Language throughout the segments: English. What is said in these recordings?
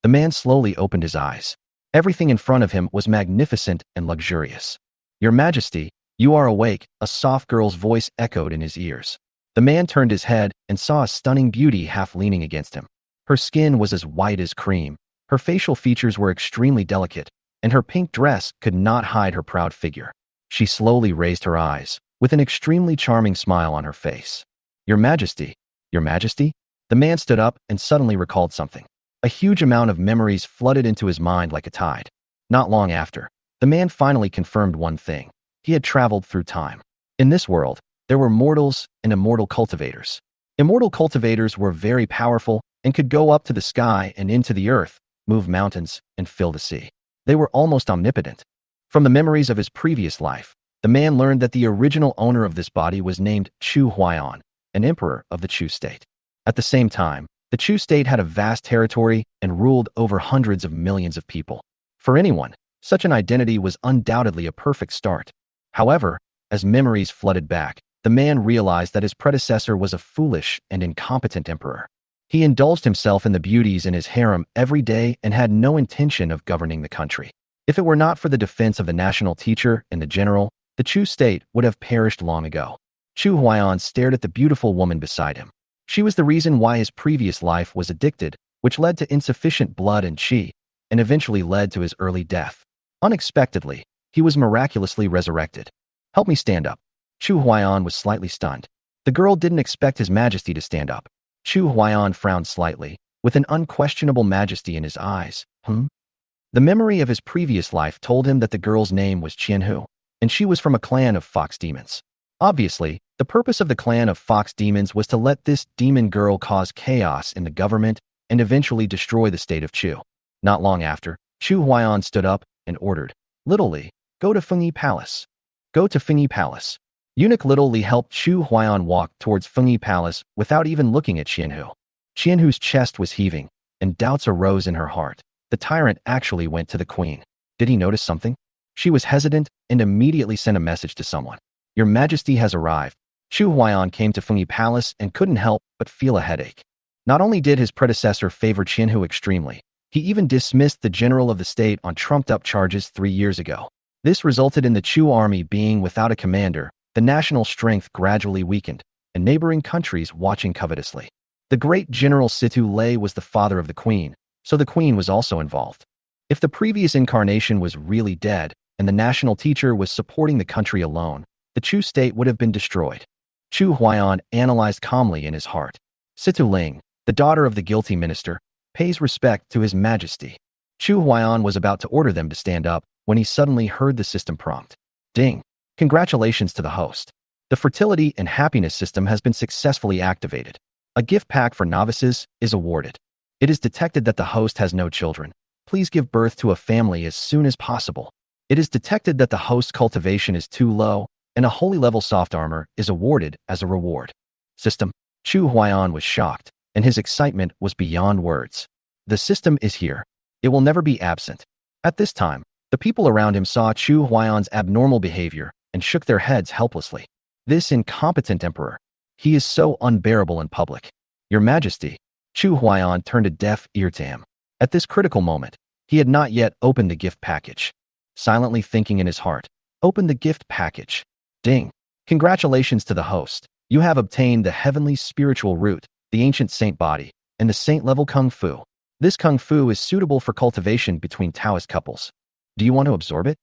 The man slowly opened his eyes. Everything in front of him was magnificent and luxurious. "Your Majesty, you are awake," a soft girl's voice echoed in his ears. The man turned his head and saw a stunning beauty half leaning against him. Her skin was as white as cream, her facial features were extremely delicate, and her pink dress could not hide her proud figure. She slowly raised her eyes, with an extremely charming smile on her face. "Your Majesty, Your Majesty?" The man stood up and suddenly recalled something. A huge amount of memories flooded into his mind like a tide. Not long after, the man finally confirmed one thing. He had traveled through time. In this world, there were mortals and immortal cultivators. Immortal cultivators were very powerful and could go up to the sky and into the earth, move mountains, and fill the sea. They were almost omnipotent. From the memories of his previous life, the man learned that the original owner of this body was named Chu Huaiyan, an emperor of the Chu state. At the same time, the Chu state had a vast territory and ruled over hundreds of millions of people. For anyone, such an identity was undoubtedly a perfect start. However, as memories flooded back, the man realized that his predecessor was a foolish and incompetent emperor. He indulged himself in the beauties in his harem every day and had no intention of governing the country. If it were not for the defense of the national teacher and the general, the Chu state would have perished long ago. Chu Huaiyan stared at the beautiful woman beside him. She was the reason why his previous life was addicted, which led to insufficient blood and qi, and eventually led to his early death. Unexpectedly, he was miraculously resurrected. "Help me stand up." Chu Huaiyan was slightly stunned. The girl didn't expect His Majesty to stand up. Chu Huaiyan frowned slightly, with an unquestionable majesty in his eyes. The memory of his previous life told him that the girl's name was Qianhu, and she was from a clan of fox demons. Obviously, the purpose of the clan of fox demons was to let this demon girl cause chaos in the government and eventually destroy the state of Chu. Not long after, Chu Huaiyan stood up and ordered, "Little Li, go to Fengyi Palace." Go to Fengyi Palace. Eunuch Little Li helped Chu Huaiyan walk towards Fengyi Palace without even looking at Qianhu. Qianhu's chest was heaving, and doubts arose in her heart. The tyrant actually went to the queen. Did he notice something? She was hesitant and immediately sent a message to someone. "Your Majesty has arrived." Chu Huaiyan came to Fengyi Palace and couldn't help but feel a headache. Not only did his predecessor favor Qianhu extremely, he even dismissed the general of the state on trumped-up charges 3 years ago. This resulted in the Chu army being without a commander, the national strength gradually weakened, and neighboring countries watching covetously. The great General Situ Lei was the father of the queen, so the queen was also involved. If the previous incarnation was really dead, and the national teacher was supporting the country alone, the Chu state would have been destroyed. Chu Huaiyan analyzed calmly in his heart. Situ Ling, the daughter of the guilty minister, pays respect to His Majesty. Chu Huaiyan was about to order them to stand up when he suddenly heard the system prompt. Ding! Congratulations to the host. The fertility and happiness system has been successfully activated. A gift pack for novices is awarded. It is detected that the host has no children. Please give birth to a family as soon as possible. It is detected that the host's cultivation is too low, and a holy level soft armor is awarded as a reward. System. Chu Huaiyan was shocked, and his excitement was beyond words. The system is here. It will never be absent. At this time, the people around him saw Chu Huaiyan's abnormal behavior and shook their heads helplessly. This incompetent emperor. He is so unbearable in public. Your Majesty. Chu Huaiyan turned a deaf ear to him. At this critical moment, he had not yet opened the gift package. Silently thinking in his heart, open the gift package. Ding! Congratulations to the host. You have obtained the heavenly spiritual root, the ancient saint body, and the saint-level kung fu. This kung fu is suitable for cultivation between Taoist couples. Do you want to absorb it?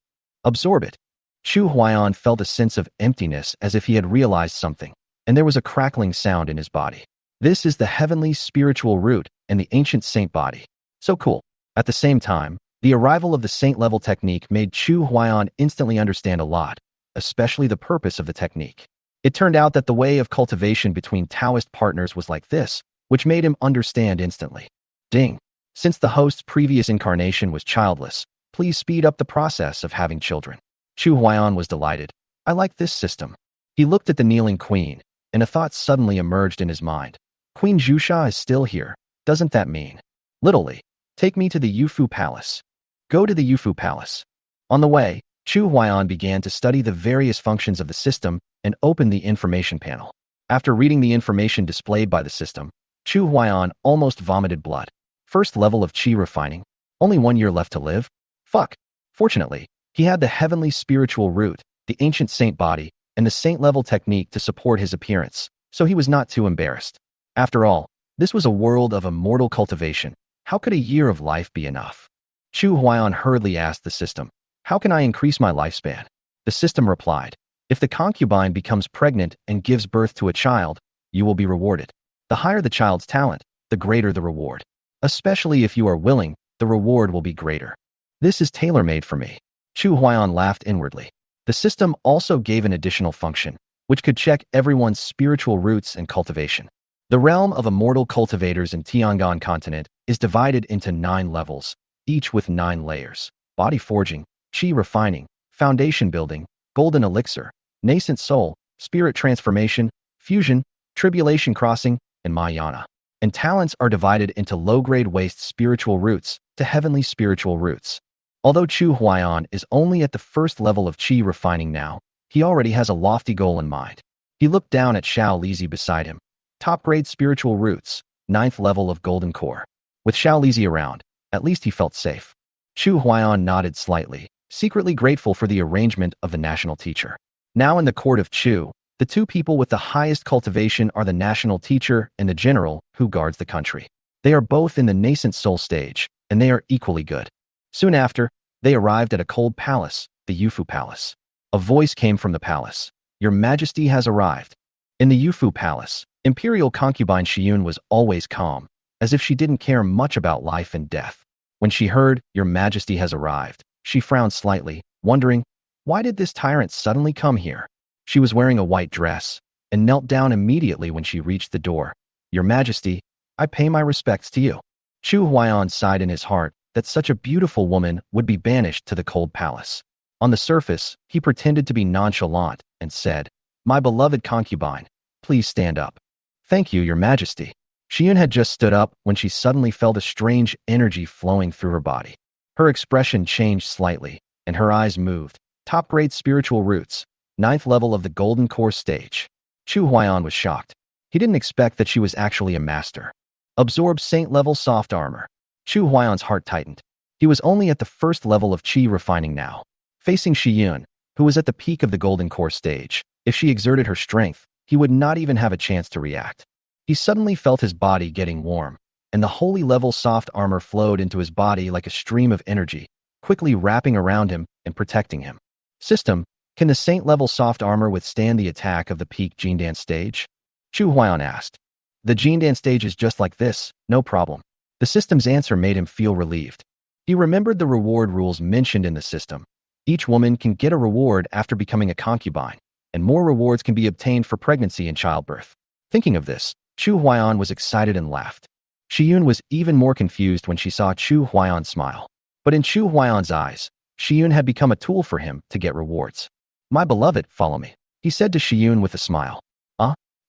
Absorb it. Chu Huaiyan felt a sense of emptiness as if he had realized something, and there was a crackling sound in his body. This is the heavenly spiritual root and the ancient saint body. So cool. At the same time, the arrival of the saint-level technique made Chu Huaiyan instantly understand a lot, especially the purpose of the technique. It turned out that the way of cultivation between Taoist partners was like this, which made him understand instantly. Ding! Since the host's previous incarnation was childless, please speed up the process of having children. Chu Huaiyan was delighted. I like this system. He looked at the kneeling queen, and a thought suddenly emerged in his mind. Queen Zhusha is still here. Doesn't that mean? Little Li, take me to the Yufu Palace. Go to the Yufu Palace. On the way, Chu Huaiyan began to study the various functions of the system and opened the information panel. After reading the information displayed by the system, Chu Huaiyan almost vomited blood. First level of Qi refining. Only 1 year left to live? Fuck. Fortunately, he had the heavenly spiritual root, the ancient saint body, and the saint-level technique to support his appearance, so he was not too embarrassed. After all, this was a world of immortal cultivation. How could a year of life be enough? Chu Huaiyan hurriedly asked the system, "How can I increase my lifespan?" The system replied, "If the concubine becomes pregnant and gives birth to a child, you will be rewarded. The higher the child's talent, the greater the reward. Especially if you are willing, the reward will be greater. This is tailor-made for me." Chu Huaiyan laughed inwardly. The system also gave an additional function, which could check everyone's spiritual roots and cultivation. The realm of immortal cultivators in Tiangong continent is divided into 9 levels, each with 9 layers: body forging, Qi refining, foundation building, golden elixir, nascent soul, spirit transformation, fusion, tribulation crossing, and Mahayana. And talents are divided into low-grade waste spiritual roots to heavenly spiritual roots. Although Chu Huaiyan is only at the first level of Qi refining now, he already has a lofty goal in mind. He looked down at Xiao Lizi beside him. Top-grade spiritual roots, 9th level of golden core. With Xiao Lizi around, at least he felt safe. Chu Huaiyan nodded slightly, secretly grateful for the arrangement of the national teacher. Now in the court of Chu, the 2 people with the highest cultivation are the national teacher and the general who guards the country. They are both in the nascent soul stage, and they are equally good. Soon after, they arrived at a cold palace, the Yufu Palace. A voice came from the palace. "Your Majesty has arrived." In the Yufu Palace, imperial concubine Xiyun was always calm, as if she didn't care much about life and death. When she heard, "Your Majesty has arrived," she frowned slightly, wondering, why did this tyrant suddenly come here? She was wearing a white dress, and knelt down immediately when she reached the door. "Your Majesty, I pay my respects to you." Chu Huaiyan sighed in his heart that such a beautiful woman would be banished to the cold palace. On the surface, he pretended to be nonchalant and said, "My beloved concubine, please stand up." "Thank you, Your Majesty." Xiyun had just stood up when she suddenly felt a strange energy flowing through her body. Her expression changed slightly, and her eyes moved. Top-grade spiritual roots, 9th level of the golden core stage. Chu Huaiyan was shocked. He didn't expect that she was actually a master. Absorb saint-level soft armor. Chu Huaiyan's heart tightened. He was only at the first level of Qi refining now. Facing Xiyun, who was at the peak of the golden core stage, if she exerted her strength, he would not even have a chance to react. He suddenly felt his body getting warm, and the holy level soft armor flowed into his body like a stream of energy, quickly wrapping around him and protecting him. System, can the saint-level soft armor withstand the attack of the peak Jindan stage? Chu Huaiyan asked. The Jindan stage is just like this, no problem. The system's answer made him feel relieved. He remembered the reward rules mentioned in the system. Each woman can get a reward after becoming a concubine, and more rewards can be obtained for pregnancy and childbirth. Thinking of this, Chu Huaiyan was excited and laughed. Xiyun was even more confused when she saw Chu Huaiyan smile. But in Chu Huaiyan's eyes, Xiyun had become a tool for him to get rewards. "My beloved, follow me," he said to Xiyun with a smile.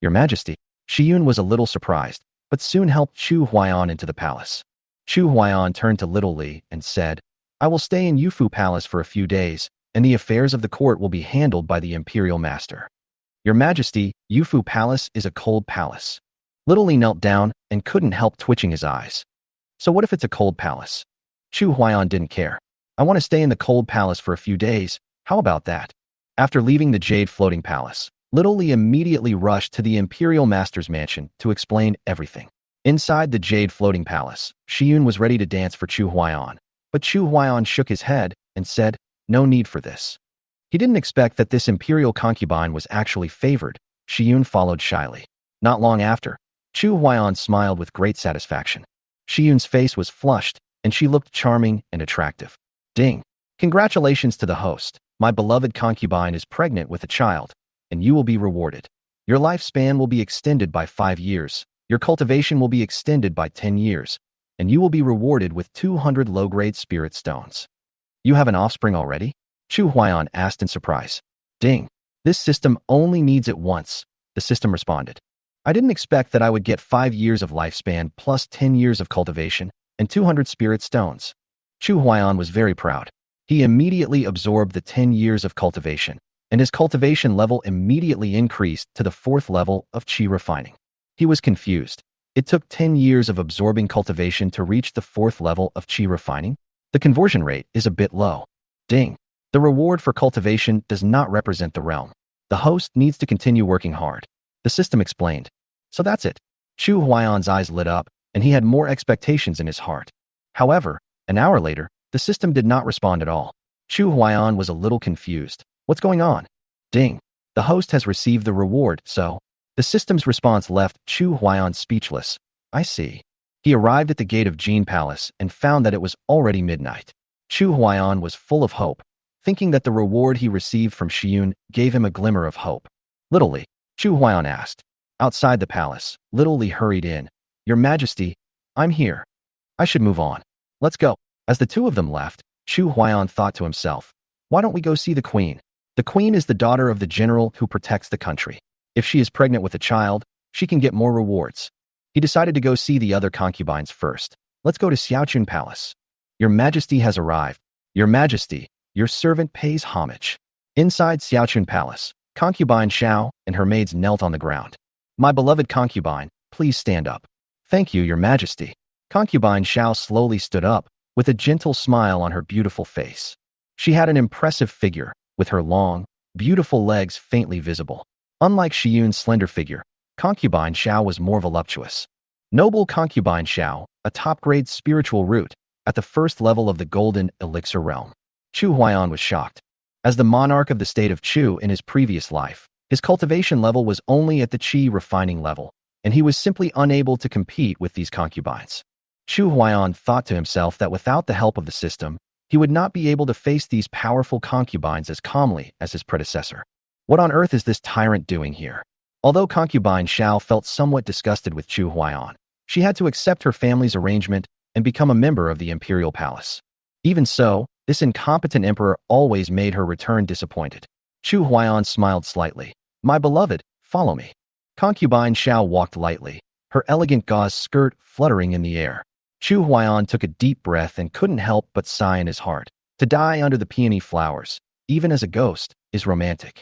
Your Majesty." Xiyun was a little surprised, but soon helped Chu Huaiyan into the palace. Chu Huaiyan turned to Little Li and said, "I will stay in Yufu Palace for a few days, and the affairs of the court will be handled by the Imperial Master." "Your Majesty, Yufu Palace is a cold palace." Little Li knelt down and couldn't help twitching his eyes. "So what if it's a cold palace?" Chu Huaiyan didn't care. "I want to stay in the cold palace for a few days. How about that?" After leaving the Jade Floating Palace, Little Li immediately rushed to the Imperial Master's mansion to explain everything. Inside the Jade Floating Palace, Xiyun was ready to dance for Chu Huaiyan, but Chu Huaiyan shook his head and said, "No need for this." He didn't expect that this imperial concubine was actually favored. Xiyun followed shyly. Not long after, Chu Huaiyan smiled with great satisfaction. Xiyun's face was flushed, and she looked charming and attractive. Ding! Congratulations to the host. My beloved concubine is pregnant with a child, and you will be rewarded. Your lifespan will be extended by 5 years. Your cultivation will be extended by 10 years, and you will be rewarded with 200 low-grade spirit stones. You have an offspring already? Chu Huaiyan asked in surprise. Ding! This system only needs it once, the system responded. I didn't expect that I would get 5 years of lifespan plus 10 years of cultivation and 200 spirit stones. Chu Huaiyan was very proud. He immediately absorbed the 10 years of cultivation, and his cultivation level immediately increased to the 4th level of Qi refining. He was confused. It took 10 years of absorbing cultivation to reach the 4th level of qi refining. The conversion rate is a bit low. Ding. The reward for cultivation does not represent the realm. The host needs to continue working hard. The system explained. So that's it. Chu Huayan's eyes lit up, and he had more expectations in his heart. However, an hour later, the system did not respond at all. Chu Huayan was a little confused. What's going on? Ding. The host has received the reward, so. The system's response left Chu Huayan speechless. I see. He arrived at the gate of Jin Palace and found that it was already midnight. Chu Huayan was full of hope, thinking that the reward he received from Shiyun gave him a glimmer of hope. Little Li, Chu Huayan asked. Outside the palace, Little Li hurried in. Your Majesty, I'm here. I should move on. Let's go. As the two of them left, Chu Huayan thought to himself, why don't we go see the queen? The queen is the daughter of the general who protects the country. If she is pregnant with a child, she can get more rewards. He decided to go see the other concubines first. Let's go to Xiaochun Palace. Your Majesty has arrived. Your Majesty, your servant pays homage. Inside Xiaochun Palace, concubine Xiao and her maids knelt on the ground. My beloved concubine, please stand up. Thank you, Your Majesty. Concubine Xiao slowly stood up, with a gentle smile on her beautiful face. She had an impressive figure, with her long, beautiful legs faintly visible. Unlike Shiyun's slender figure, concubine Xiao was more voluptuous. Noble concubine Xiao, a top-grade spiritual root, at the first level of the golden elixir realm. Chu Huayan was shocked. As the monarch of the state of Chu in his previous life, his cultivation level was only at the qi refining level, and he was simply unable to compete with these concubines. Chu Huayan thought to himself that without the help of the system, he would not be able to face these powerful concubines as calmly as his predecessor. What on earth is this tyrant doing here? Although concubine Xiao felt somewhat disgusted with Chu Huayan, she had to accept her family's arrangement and become a member of the imperial palace. Even so, this incompetent emperor always made her return disappointed. Chu Huayan smiled slightly. My beloved, follow me. Concubine Xiao walked lightly, her elegant gauze skirt fluttering in the air. Chu Huayan took a deep breath and couldn't help but sigh in his heart. To die under the peony flowers, even as a ghost, is romantic.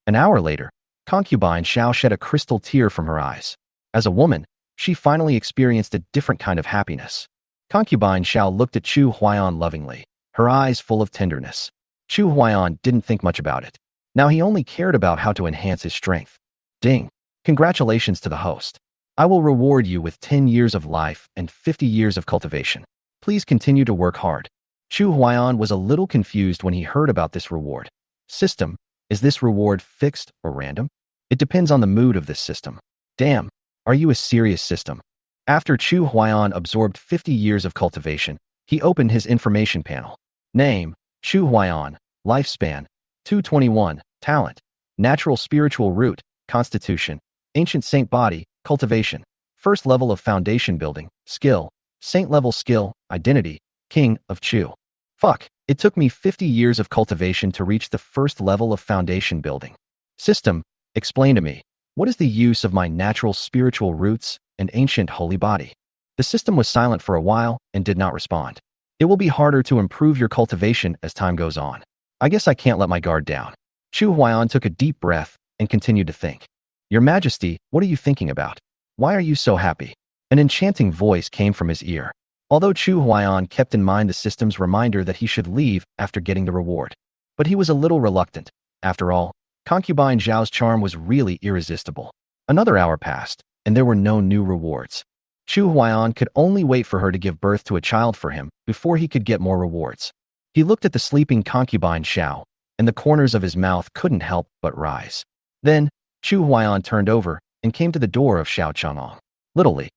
An hour later, concubine Xiao shed a crystal tear from her eyes. As a woman, she finally experienced a different kind of happiness. Concubine Xiao looked at Chu Huayan lovingly, her eyes full of tenderness. Chu Huayan didn't think much about it. Now he only cared about how to enhance his strength. Ding! Congratulations to the host. I will reward you with 10 years of life and 50 years of cultivation. Please continue to work hard. Chu Huayan was a little confused when he heard about this reward. System, is this reward fixed or random? It depends on the mood of this system. Damn, are you a serious system? After Chu Huayan absorbed 50 years of cultivation, he opened his information panel. Name, Chu Huayan. Lifespan, 221. Talent, natural spiritual root, constitution, ancient saint body, cultivation. First level of foundation building, skill, saint level skill, identity, king of Chu. Fuck, it took me 50 years of cultivation to reach the first level of foundation building. System, explain to me, what is the use of my natural spiritual roots and ancient holy body? The system was silent for a while and did not respond. It will be harder to improve your cultivation as time goes on. I guess I can't let my guard down. Chu Huayan took a deep breath and continued to think. Your Majesty, what are you thinking about? Why are you so happy? An enchanting voice came from his ear. Although Chu Huayan kept in mind the system's reminder that he should leave after getting the reward. But he was a little reluctant. After all, concubine Zhao's charm was really irresistible. Another hour passed, and there were no new rewards. Chu Huayan could only wait for her to give birth to a child for him before he could get more rewards. He looked at the sleeping concubine Xiao, and the corners of his mouth couldn't help but rise. Then, Chu Huayan turned over and came to the door of Xiao Chang'ong. Little Li.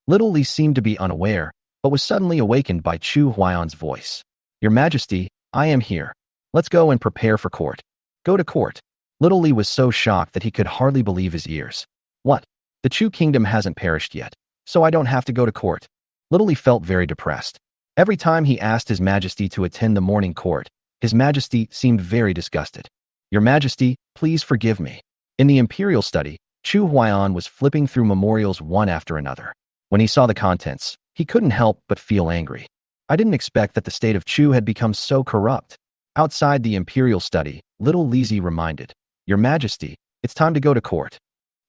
Little Li seemed to be unaware, but was suddenly awakened by Chu Huayan's voice. Your Majesty, I am here. Let's go and prepare for court. Go to court. Little Li was so shocked that he could hardly believe his ears. What? The Chu kingdom hasn't perished yet, so I don't have to go to court. Little Li felt very depressed. Every time he asked His Majesty to attend the morning court, His Majesty seemed very disgusted. Your Majesty, please forgive me. In the imperial study, Chu Huayan was flipping through memorials one after another. When he saw the contents, he couldn't help but feel angry. I didn't expect that the state of Chu had become so corrupt. Outside the imperial study, little Lizzie reminded, Your Majesty, it's time to go to court.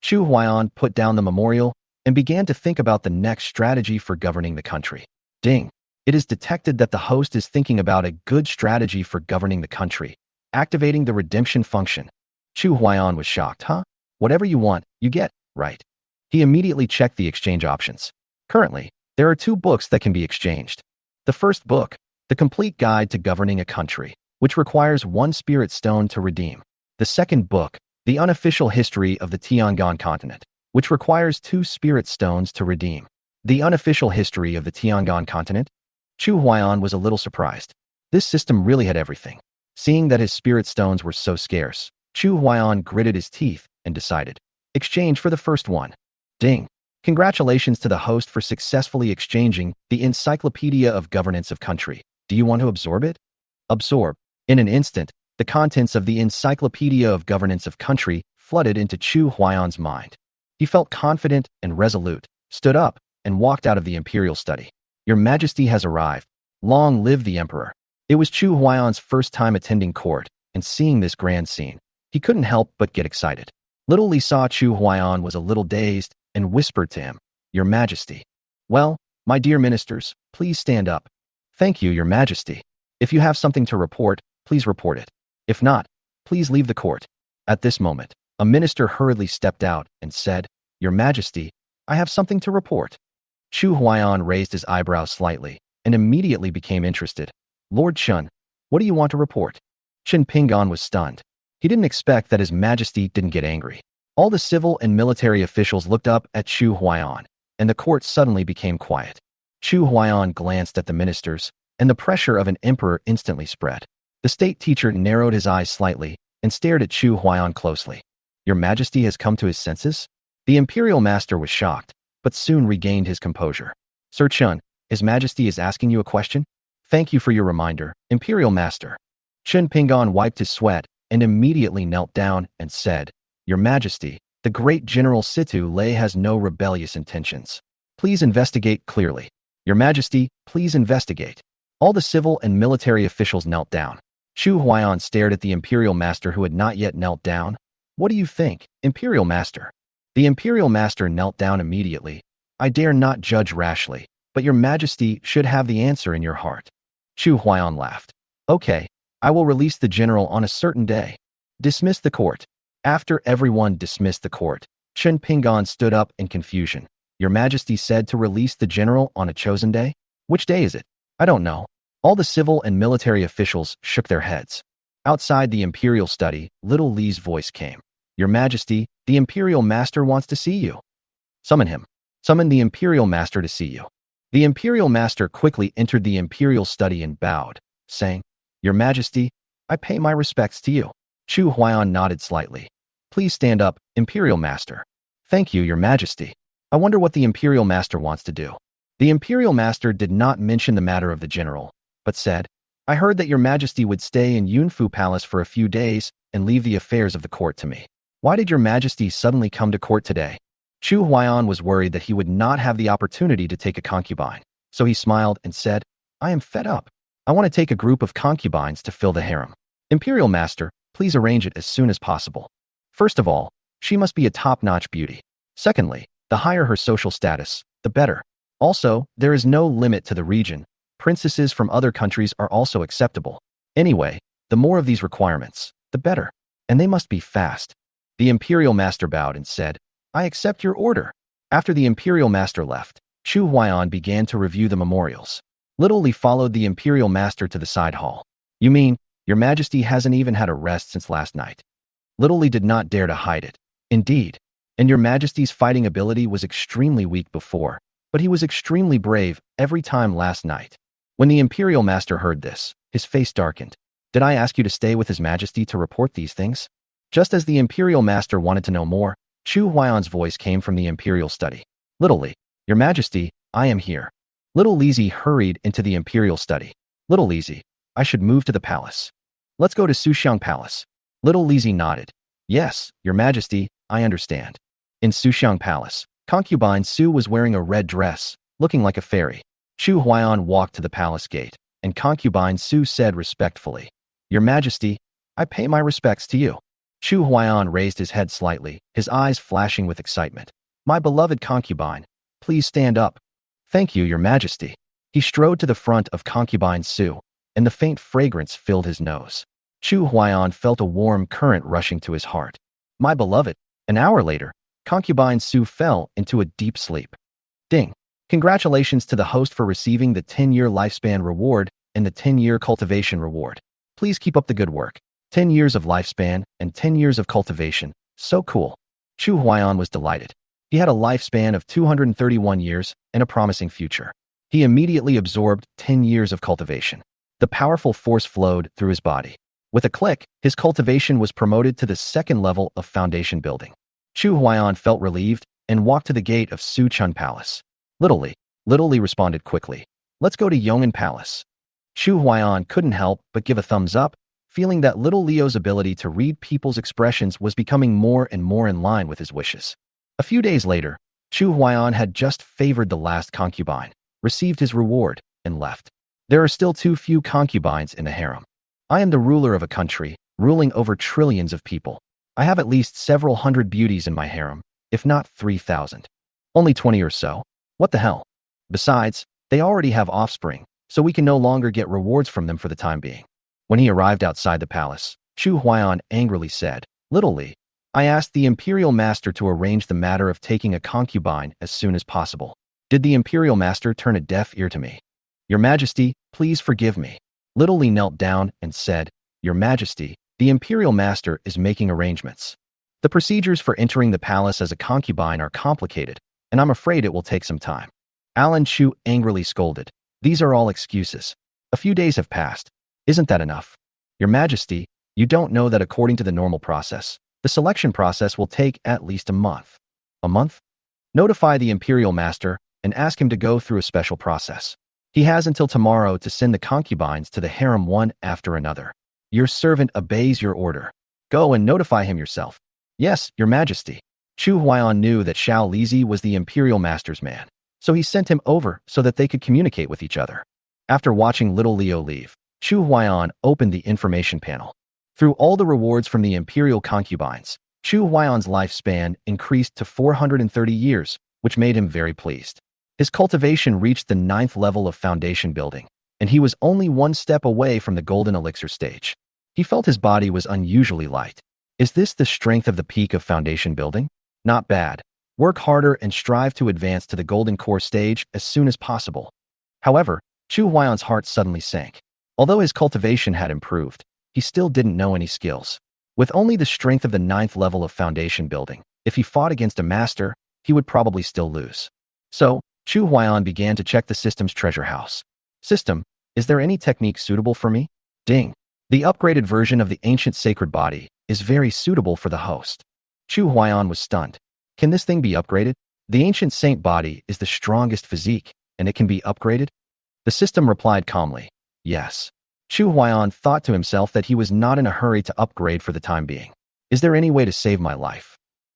Chu Huayan put down the memorial and began to think about the next strategy for governing the country. Ding! It is detected that the host is thinking about a good strategy for governing the country, activating the redemption function. Chu Huaiyan was shocked. Huh? Whatever you want, you get, right? He immediately checked the exchange options. Currently, there are 2 books that can be exchanged. The first book, The Complete Guide to Governing a Country, which requires 1 spirit stone to redeem. The second book, The Unofficial History of the Tiangong Continent, which requires 2 spirit stones to redeem. The Unofficial History of the Tiangong Continent? Chu Huaiyan was a little surprised. This system really had everything. Seeing that his spirit stones were so scarce, Chu Huaiyan gritted his teeth and decided. Exchange for the first one. Ding! Congratulations to the host for successfully exchanging the Encyclopedia of Governance of Country. Do you want to absorb it? Absorb. In an instant, the contents of the Encyclopedia of Governance of Country flooded into Chu Huaiyan's mind. He felt confident and resolute, stood up, and walked out of the imperial study. Your Majesty has arrived. Long live the Emperor. It was Chu Huaiyan's first time attending court, and seeing this grand scene, he couldn't help but get excited. Little Li saw Chu Huaiyan was a little dazed and whispered to him, Your Majesty. Well, my dear ministers, please stand up. Thank you, Your Majesty. If you have something to report, please report it. If not, please leave the court. At this moment, a minister hurriedly stepped out and said, Your Majesty, I have something to report. Chu Huaiyan raised his eyebrows slightly and immediately became interested. Lord Chun, what do you want to report? Chen Pingan was stunned. He didn't expect that His Majesty didn't get angry. All the civil and military officials looked up at Chu Huaiyan, and the court suddenly became quiet. Chu Huaiyan glanced at the ministers, and the pressure of an emperor instantly spread. The state teacher narrowed his eyes slightly and stared at Chu Huaiyan closely. Your Majesty has come to his senses? The imperial master was shocked, but soon regained his composure. Sir Chun, His Majesty is asking you a question? Thank you for your reminder, Imperial Master. Chen Pingan wiped his sweat and immediately knelt down and said, Your Majesty, the great General Situ Lei has no rebellious intentions. Please investigate clearly. Your Majesty, please investigate. All the civil and military officials knelt down. Chu Huaiyan stared at the Imperial Master who had not yet knelt down. What do you think, Imperial Master? The Imperial Master knelt down immediately. I dare not judge rashly, but Your Majesty should have the answer in your heart. Chu Huaiyan laughed. Okay, I will release the general on a certain day. Dismiss the court. After everyone dismissed the court, Chen Pingan stood up in confusion. Your Majesty said to release the general on a chosen day? Which day is it? I don't know. All the civil and military officials shook their heads. Outside the imperial study, Little Li's voice came. Your Majesty, the Imperial Master wants to see you. Summon him. Summon the Imperial Master to see you. The Imperial Master quickly entered the imperial study and bowed, saying, Your Majesty, I pay my respects to you. Chu Huaiyan nodded slightly. Please stand up, Imperial Master. Thank you, Your Majesty. I wonder what the Imperial Master wants to do. The Imperial Master did not mention the matter of the general, but said, I heard that Your Majesty would stay in Yunfu Palace for a few days and leave the affairs of the court to me. Why did Your Majesty suddenly come to court today? Chu Huaiyan was worried that he would not have the opportunity to take a concubine, so he smiled and said, I am fed up. I want to take a group of concubines to fill the harem. Imperial Master, please arrange it as soon as possible. First of all, she must be a top-notch beauty. Secondly, the higher her social status, the better. Also, there is no limit to the region. Princesses from other countries are also acceptable. Anyway, the more of these requirements, the better. And they must be fast. The Imperial Master bowed and said, I accept your order. After the Imperial Master left, Chu Huaiyan began to review the memorials. Little Li followed the Imperial Master to the side hall. You mean, Your Majesty hasn't even had a rest since last night? Little Li did not dare to hide it. Indeed. And Your Majesty's fighting ability was extremely weak before, but he was extremely brave every time last night. When the Imperial Master heard this, his face darkened. Did I ask you to stay with His Majesty to report these things? Just as the Imperial Master wanted to know more, Chu Huaiyan's voice came from the Imperial study. Little Li, Your Majesty, I am here. Little Lizi hurried into the Imperial study. Little Lizi, I should move to the palace. Let's go to Suxiang Palace. Little Lizi nodded. Yes, Your Majesty, I understand. In Suxiang Palace, concubine Su was wearing a red dress, looking like a fairy. Chu Huaiyan walked to the palace gate, and concubine Su said respectfully, Your Majesty, I pay my respects to you. Chu Huaiyan raised his head slightly, his eyes flashing with excitement. My beloved concubine, please stand up. Thank you, your majesty. He strode to the front of concubine Su, and the faint fragrance filled his nose. Chu Huaiyan felt a warm current rushing to his heart. My beloved. An hour later, concubine Su fell into a deep sleep. Ding. Congratulations to the host for receiving the 10-year lifespan reward and the 10-year cultivation reward. Please keep up the good work. 10 years of lifespan and 10 years of cultivation. So cool. Chu Huaiyan was delighted. He had a lifespan of 231 years and a promising future. He immediately absorbed 10 years of cultivation. The powerful force flowed through his body. With a click, his cultivation was promoted to the second level of foundation building. Chu Huaiyan felt relieved and walked to the gate of Su Chun Palace. Little Li responded quickly. Let's go to Yong'an Palace. Chu Huaiyan couldn't help but give a thumbs up, feeling that little Leo's ability to read people's expressions was becoming more and more in line with his wishes. A few days later, Chu Huaiyan had just favored the last concubine, received his reward, and left. There are still too few concubines in the harem. I am the ruler of a country, ruling over trillions of people. I have at least several hundred beauties in my harem, if not 3,000. Only 20 or so. What the hell? Besides, they already have offspring, so we can no longer get rewards from them for the time being. When he arrived outside the palace, Chu Huaiyan angrily said, Little Li, I asked the imperial master to arrange the matter of taking a concubine as soon as possible. Did the imperial master turn a deaf ear to me? Your Majesty, please forgive me. Little Li knelt down and said, Your Majesty, the imperial master is making arrangements. The procedures for entering the palace as a concubine are complicated, and I'm afraid it will take some time. Alan Chu angrily scolded. These are all excuses. A few days have passed. Isn't that enough? Your Majesty, you don't know that according to the normal process, the selection process will take at least a month. A month? Notify the imperial master and ask him to go through a special process. He has until tomorrow to send the concubines to the harem one after another. Your servant obeys your order. Go and notify him yourself. Yes, Your Majesty. Chu Huaiyan knew that Xiao Lizi was the imperial master's man, so he sent him over so that they could communicate with each other. After watching little Leo leave, Chu Huaiyan opened the information panel. Through all the rewards from the imperial concubines, Chu Huaiyan's lifespan increased to 430 years, which made him very pleased. His cultivation reached the 9th level of foundation building, and he was only one step away from the golden elixir stage. He felt his body was unusually light. Is this the strength of the peak of foundation building? Not bad. Work harder and strive to advance to the golden core stage as soon as possible. However, Chu Huaiyan's heart suddenly sank. Although his cultivation had improved, he still didn't know any skills. With only the strength of the 9th level of foundation building, if he fought against a master, he would probably still lose. So, Chu Huaiyan began to check the system's treasure house. System, is there any technique suitable for me? Ding. The upgraded version of the ancient sacred body is very suitable for the host. Chu Huaiyan was stunned. Can this thing be upgraded? The ancient saint body is the strongest physique, and it can be upgraded? The system replied calmly, yes. Chu Huaiyan thought to himself that he was not in a hurry to upgrade for the time being. Is there any way to save my life?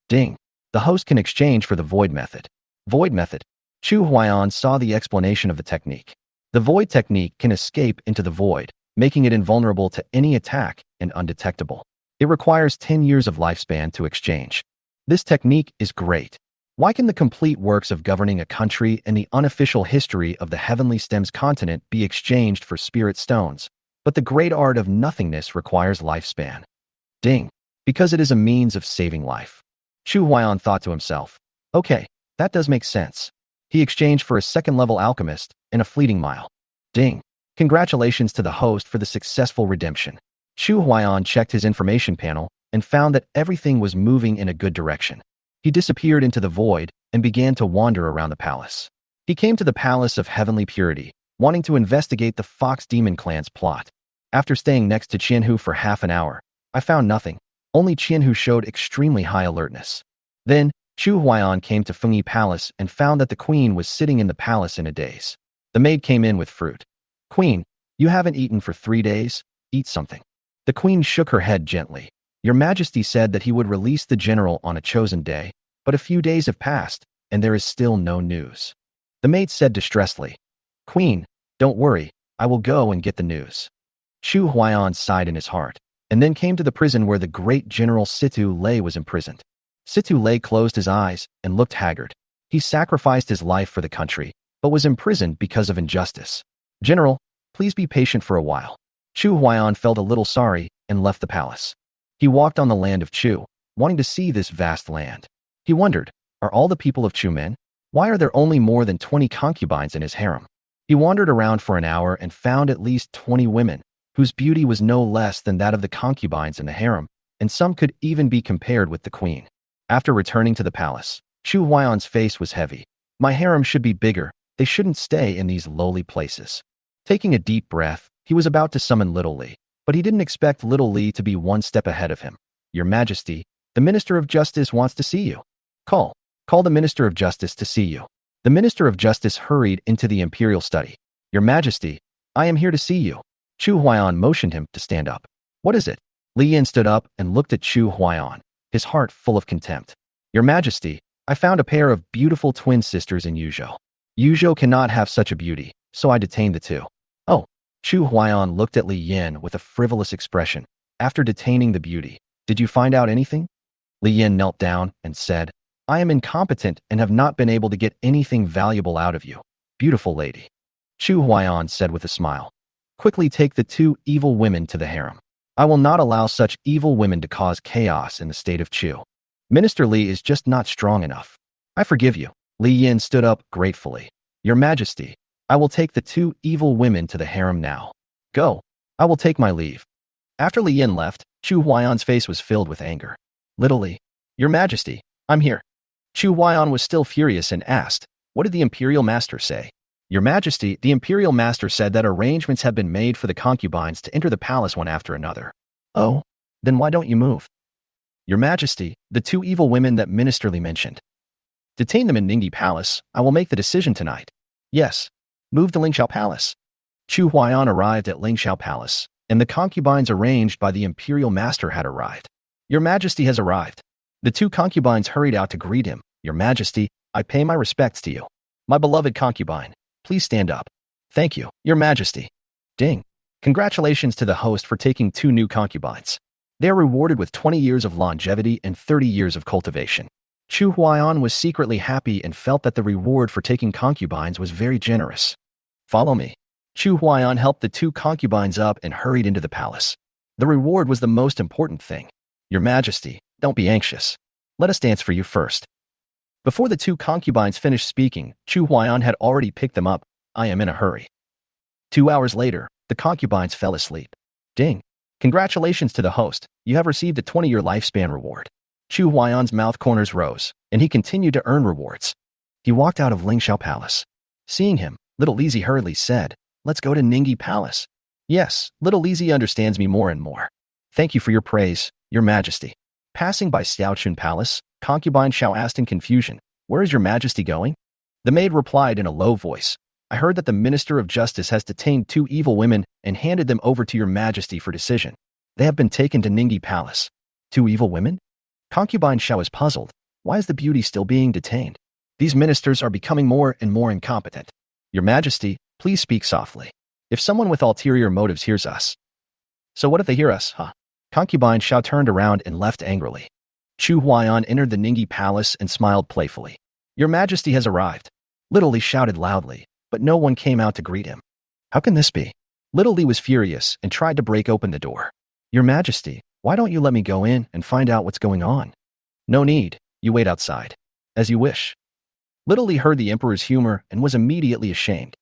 Ding. The host can exchange for the void method. Void method. Chu Huaiyan saw the explanation of the technique. The void technique can escape into the void, making it invulnerable to any attack and undetectable. It requires 10 years of lifespan to exchange. This technique is great. Why can the complete works of governing a country and the unofficial history of the Heavenly Stems continent be exchanged for spirit stones, but the great art of nothingness requires lifespan? Ding. Because it is a means of saving life. Chu Huaiyan thought to himself, okay, that does make sense. He exchanged for a second-level alchemist and a fleeting mile. Ding. Congratulations to the host for the successful redemption. Chu Huaiyan checked his information panel and found that everything was moving in a good direction. He disappeared into the void and began to wander around the palace. He came to the Palace of Heavenly Purity, wanting to investigate the Fox Demon Clan's plot. After staying next to Qianhu for half an hour, I found nothing. Only Qianhu showed extremely high alertness. Then, Chu Huaiyan came to Fengyi Palace and found that the queen was sitting in the palace in a daze. The maid came in with fruit. Queen, you haven't eaten for 3 days? Eat something. The queen shook her head gently. Your Majesty said that he would release the general on a chosen day, but a few days have passed, and there is still no news. The maid said distressedly, Queen, don't worry, I will go and get the news. Chu Huaiyan sighed in his heart, and then came to the prison where the great General Situ Lei was imprisoned. Situ Lei closed his eyes and looked haggard. He sacrificed his life for the country, but was imprisoned because of injustice. General, please be patient for a while. Chu Huaiyan felt a little sorry and left the palace. He walked on the land of Chu, wanting to see this vast land. He wondered, are all the people of Chu men? Why are there only more than 20 concubines in his harem? He wandered around for an hour and found at least 20 women, whose beauty was no less than that of the concubines in the harem, and some could even be compared with the queen. After returning to the palace, Chu Huaiyan's face was heavy. My harem should be bigger. They shouldn't stay in these lowly places. Taking a deep breath, he was about to summon Little Li, but he didn't expect Little Li to be one step ahead of him. Your Majesty, the Minister of Justice wants to see you. Call the Minister of Justice to see you. The Minister of Justice hurried into the imperial study. Your Majesty, I am here to see you. Chu Huaiyan motioned him to stand up. What is it? Li Yin stood up and looked at Chu Huaiyan, his heart full of contempt. Your Majesty, I found a pair of beautiful twin sisters in Yuzhou. Yuzhou cannot have such a beauty, so I detained the two. Oh. Chu Huaiyan looked at Li Yin with a frivolous expression. After detaining the beauty, did you find out anything? Li Yin knelt down and said, I am incompetent and have not been able to get anything valuable out of you, beautiful lady. Chu Huaiyan said with a smile, quickly take the two evil women to the harem. I will not allow such evil women to cause chaos in the state of Chu. Minister Li is just not strong enough. I forgive you. Li Yin stood up gratefully. Your Majesty, I will take the two evil women to the harem now. Go. I will take my leave. After Li Yin left, Chu Huaiyan's face was filled with anger. Little Li, Your Majesty, I'm here. Chu Huaiyan was still furious and asked, what did the Imperial Master say? Your Majesty, the Imperial Master said that arrangements have been made for the concubines to enter the palace one after another. Oh, then why don't you move? Your Majesty, the two evil women that Minister Li mentioned. Detain them in Ningyi Palace. I will make the decision tonight. Yes. Move to Lingxiao Palace. Chu Huaiyan arrived at Lingxiao Palace, and the concubines arranged by the Imperial Master had arrived. Your Majesty has arrived. The two concubines hurried out to greet him. Your Majesty, I pay my respects to you. My beloved concubine, please stand up. Thank you, Your Majesty. Ding. Congratulations to the host for taking two new concubines. They are rewarded with 20 years of longevity and 30 years of cultivation. Chu Huaiyan was secretly happy and felt that the reward for taking concubines was very generous. Follow me. Chu Huaiyan helped the two concubines up and hurried into the palace. The reward was the most important thing. Your Majesty, don't be anxious. Let us dance for you first. Before the two concubines finished speaking, Chu Huaiyan had already picked them up. I am in a hurry. 2 hours later, the concubines fell asleep. Ding. Congratulations to the host. You have received a 20-year lifespan reward. Chu Huaiyan's mouth corners rose, and he continued to earn rewards. He walked out of Lingxiao Palace. Seeing him, Little Lizzie hurriedly said, let's go to Ningyi Palace. Yes, Little Lizzie understands me more and more. Thank you for your praise, Your Majesty. Passing by Xiaochun Palace, concubine Xiao asked in confusion, where is Your Majesty going? The maid replied in a low voice, I heard that the Minister of Justice has detained two evil women and handed them over to Your Majesty for decision. They have been taken to Ningyi Palace. Two evil women? Concubine Xiao is puzzled. Why is the beauty still being detained? These ministers are becoming more and more incompetent. Your Majesty, please speak softly. If someone with ulterior motives hears us. So what if they hear us, huh? Concubine Xiao turned around and left angrily. Chu Huaiyan entered the Ningyi Palace and smiled playfully. Your Majesty has arrived. Little Li shouted loudly, but no one came out to greet him. How can this be? Little Li was furious and tried to break open the door. Your Majesty, why don't you let me go in and find out what's going on? No need. You wait outside. As you wish. Little Li heard the Emperor's humor and was immediately ashamed.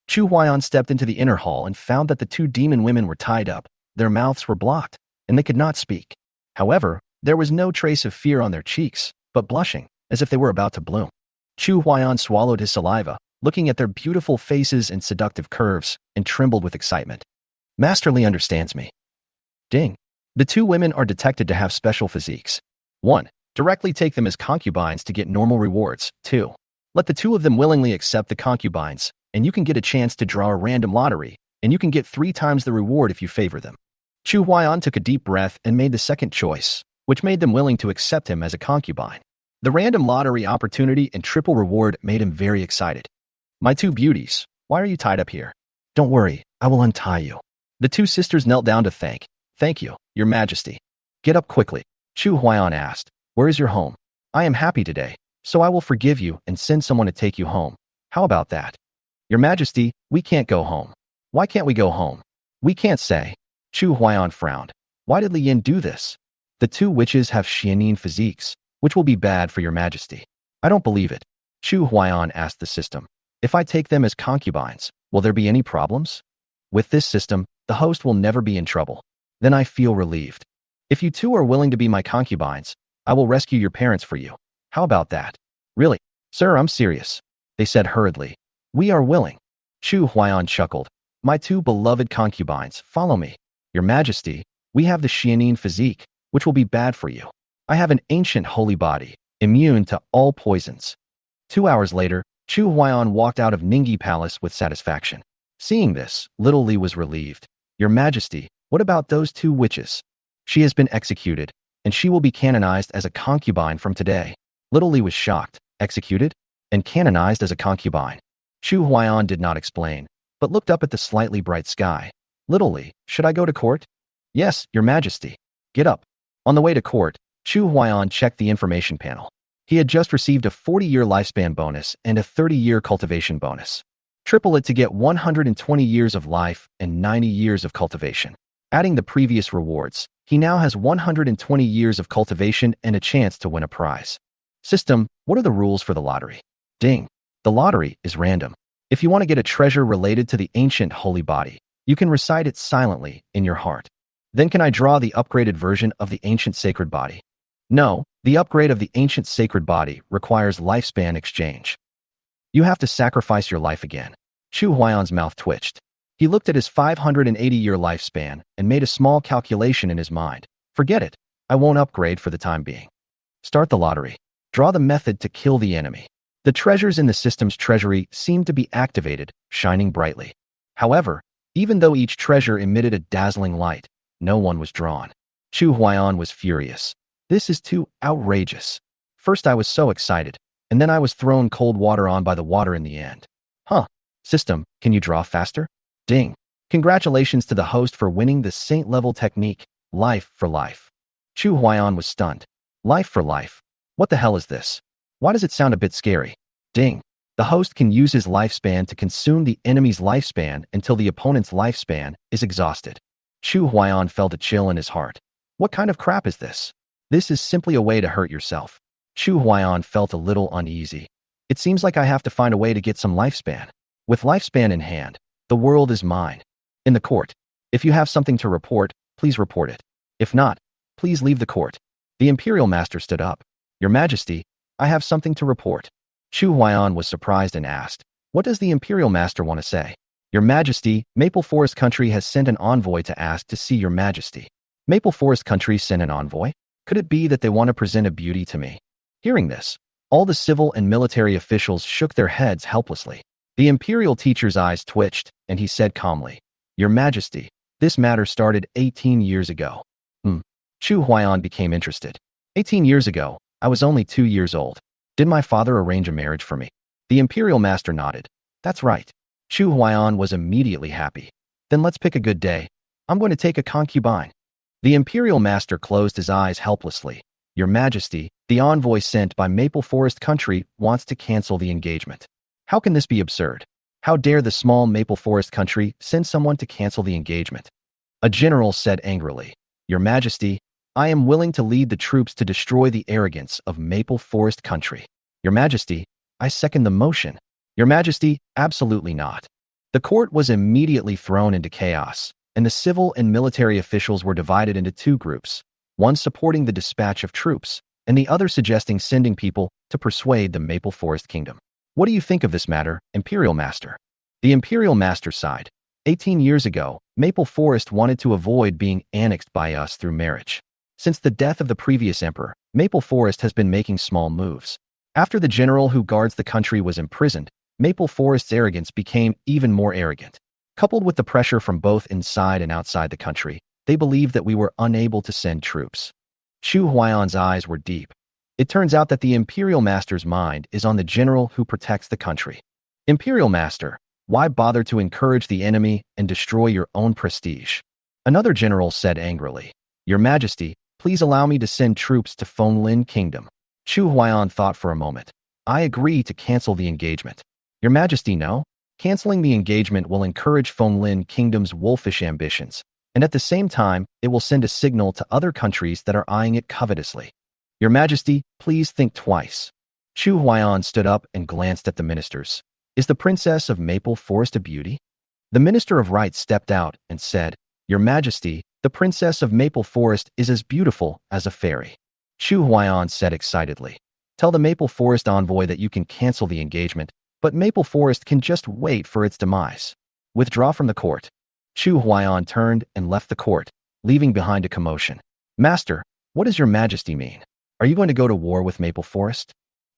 Chu Huaiyan stepped into the inner hall and found that the two demon women were tied up, their mouths were blocked, and they could not speak. However, there was no trace of fear on their cheeks, but blushing, as if they were about to bloom. Chu Huaiyan swallowed his saliva, looking at their beautiful faces and seductive curves, and trembled with excitement. Master Li understands me. Ding. The two women are detected to have special physiques. 1. Directly take them as concubines to get normal rewards. 2. Let the two of them willingly accept the concubines, and you can get a chance to draw a random lottery, and you can get 3 times the reward if you favor them. Chu Huaiyan took a deep breath and made the second choice, which made them willing to accept him as a concubine. The random lottery opportunity and triple reward made him very excited. My two beauties, why are you tied up here? Don't worry, I will untie you. The two sisters knelt down to thank you, Your Majesty. Get up quickly. Chu Huaiyan asked, where is your home? I am happy today, so I will forgive you and send someone to take you home. How about that? Your Majesty, we can't go home. Why can't we go home? We can't say. Chu Huaiyan frowned. Why did Li Yin do this? The two witches have Xianin physiques, which will be bad for your Majesty. I don't believe it. Chu Huaiyan asked the system. If I take them as concubines, will there be any problems? With this system, the host will never be in trouble. Then I feel relieved. If you two are willing to be my concubines, I will rescue your parents for you. How about that? Really? Sir, I'm serious. They said hurriedly. We are willing. Chu Huaiyan chuckled. My two beloved concubines, follow me. Your Majesty, we have the Xianin physique, which will be bad for you. I have an ancient holy body, immune to all poisons. 2 hours later, Chu Huaiyan walked out of Ningyi Palace with satisfaction. Seeing this, little Li was relieved. Your Majesty, what about those two witches? She has been executed, and she will be canonized as a concubine from today. Little Li was shocked. Executed? And canonized as a concubine. Chu Huaiyan did not explain, but looked up at the slightly bright sky. Little Li, should I go to court? Yes, Your Majesty. Get up. On the way to court, Chu Huaiyan checked the information panel. He had just received a 40-year lifespan bonus and a 30-year cultivation bonus. Triple it to get 120 years of life and 90 years of cultivation. Adding the previous rewards, he now has 120 years of cultivation and a chance to win a prize. System, what are the rules for the lottery? Ding. The lottery is random. If you want to get a treasure related to the ancient holy body, you can recite it silently in your heart. Then can I draw the upgraded version of the ancient sacred body? No, the upgrade of the ancient sacred body requires lifespan exchange. You have to sacrifice your life again. Chu Huaiyan's mouth twitched. He looked at his 580-year lifespan and made a small calculation in his mind. Forget it. I won't upgrade for the time being. Start the lottery. Draw the method to kill the enemy. The treasures in the system's treasury seemed to be activated, shining brightly. However, even though each treasure emitted a dazzling light, no one was drawn. Chu Huaiyan was furious. This is too outrageous. First I was so excited, and then I was thrown cold water on by the water in the end. Huh. System, can you draw faster? Ding. Congratulations to the host for winning the saint-level technique, Life for Life. Chu Huaiyan was stunned. Life for Life. What the hell is this? Why does it sound a bit scary? Ding. The host can use his lifespan to consume the enemy's lifespan until the opponent's lifespan is exhausted. Chu Huaiyan felt a chill in his heart. What kind of crap is this? This is simply a way to hurt yourself. Chu Huaiyan felt a little uneasy. It seems like I have to find a way to get some lifespan. With lifespan in hand, the world is mine. In the court, if you have something to report, please report it. If not, please leave the court. The Imperial Master stood up. Your Majesty, I have something to report. Chu Huaiyan was surprised and asked, what does the Imperial Master want to say? Your Majesty, Maple Forest Country has sent an envoy to ask to see Your Majesty. Maple Forest Country sent an envoy? Could it be that they want to present a beauty to me? Hearing this, all the civil and military officials shook their heads helplessly. The Imperial teacher's eyes twitched, and he said calmly, Your Majesty, this matter started 18 years ago. Chu Huaiyan became interested. 18 years ago, I was only 2 years old. Did my father arrange a marriage for me? The Imperial Master nodded. That's right. Chu Huaiyan was immediately happy. Then let's pick a good day. I'm going to take a concubine. The Imperial Master closed his eyes helplessly. Your Majesty, the envoy sent by Maple Forest Country wants to cancel the engagement. How can this be absurd? How dare the small Maple Forest Country send someone to cancel the engagement? A general said angrily, Your Majesty, I am willing to lead the troops to destroy the arrogance of Maple Forest Country. Your Majesty, I second the motion. Your Majesty, absolutely not. The court was immediately thrown into chaos, and the civil and military officials were divided into two groups, one supporting the dispatch of troops, and the other suggesting sending people to persuade the Maple Forest Kingdom. What do you think of this matter, Imperial Master? The Imperial Master sighed. 18 years ago, Maple Forest wanted to avoid being annexed by us through marriage. Since the death of the previous emperor, Maple Forest has been making small moves. After the general who guards the country was imprisoned, Maple Forest's arrogance became even more arrogant. Coupled with the pressure from both inside and outside the country, they believed that we were unable to send troops. Chu Huaiyan's eyes were deep. It turns out that the Imperial Master's mind is on the general who protects the country. Imperial Master, why bother to encourage the enemy and destroy your own prestige? Another general said angrily, Your Majesty, please allow me to send troops to Fenglin Kingdom. Chu Huaiyan thought for a moment. I agree to cancel the engagement. Your Majesty, no? Canceling the engagement will encourage Fenglin Kingdom's wolfish ambitions, and at the same time, it will send a signal to other countries that are eyeing it covetously. Your Majesty, please think twice. Chu Huaiyan stood up and glanced at the ministers. Is the Princess of Maple Forest a beauty? The Minister of Right stepped out and said, Your Majesty, the Princess of Maple Forest is as beautiful as a fairy. Chu Huaiyan said excitedly. Tell the Maple Forest envoy that you can cancel the engagement, but Maple Forest can just wait for its demise. Withdraw from the court. Chu Huaiyan turned and left the court, leaving behind a commotion. Master, what does Your Majesty mean? Are you going to go to war with Maple Forest?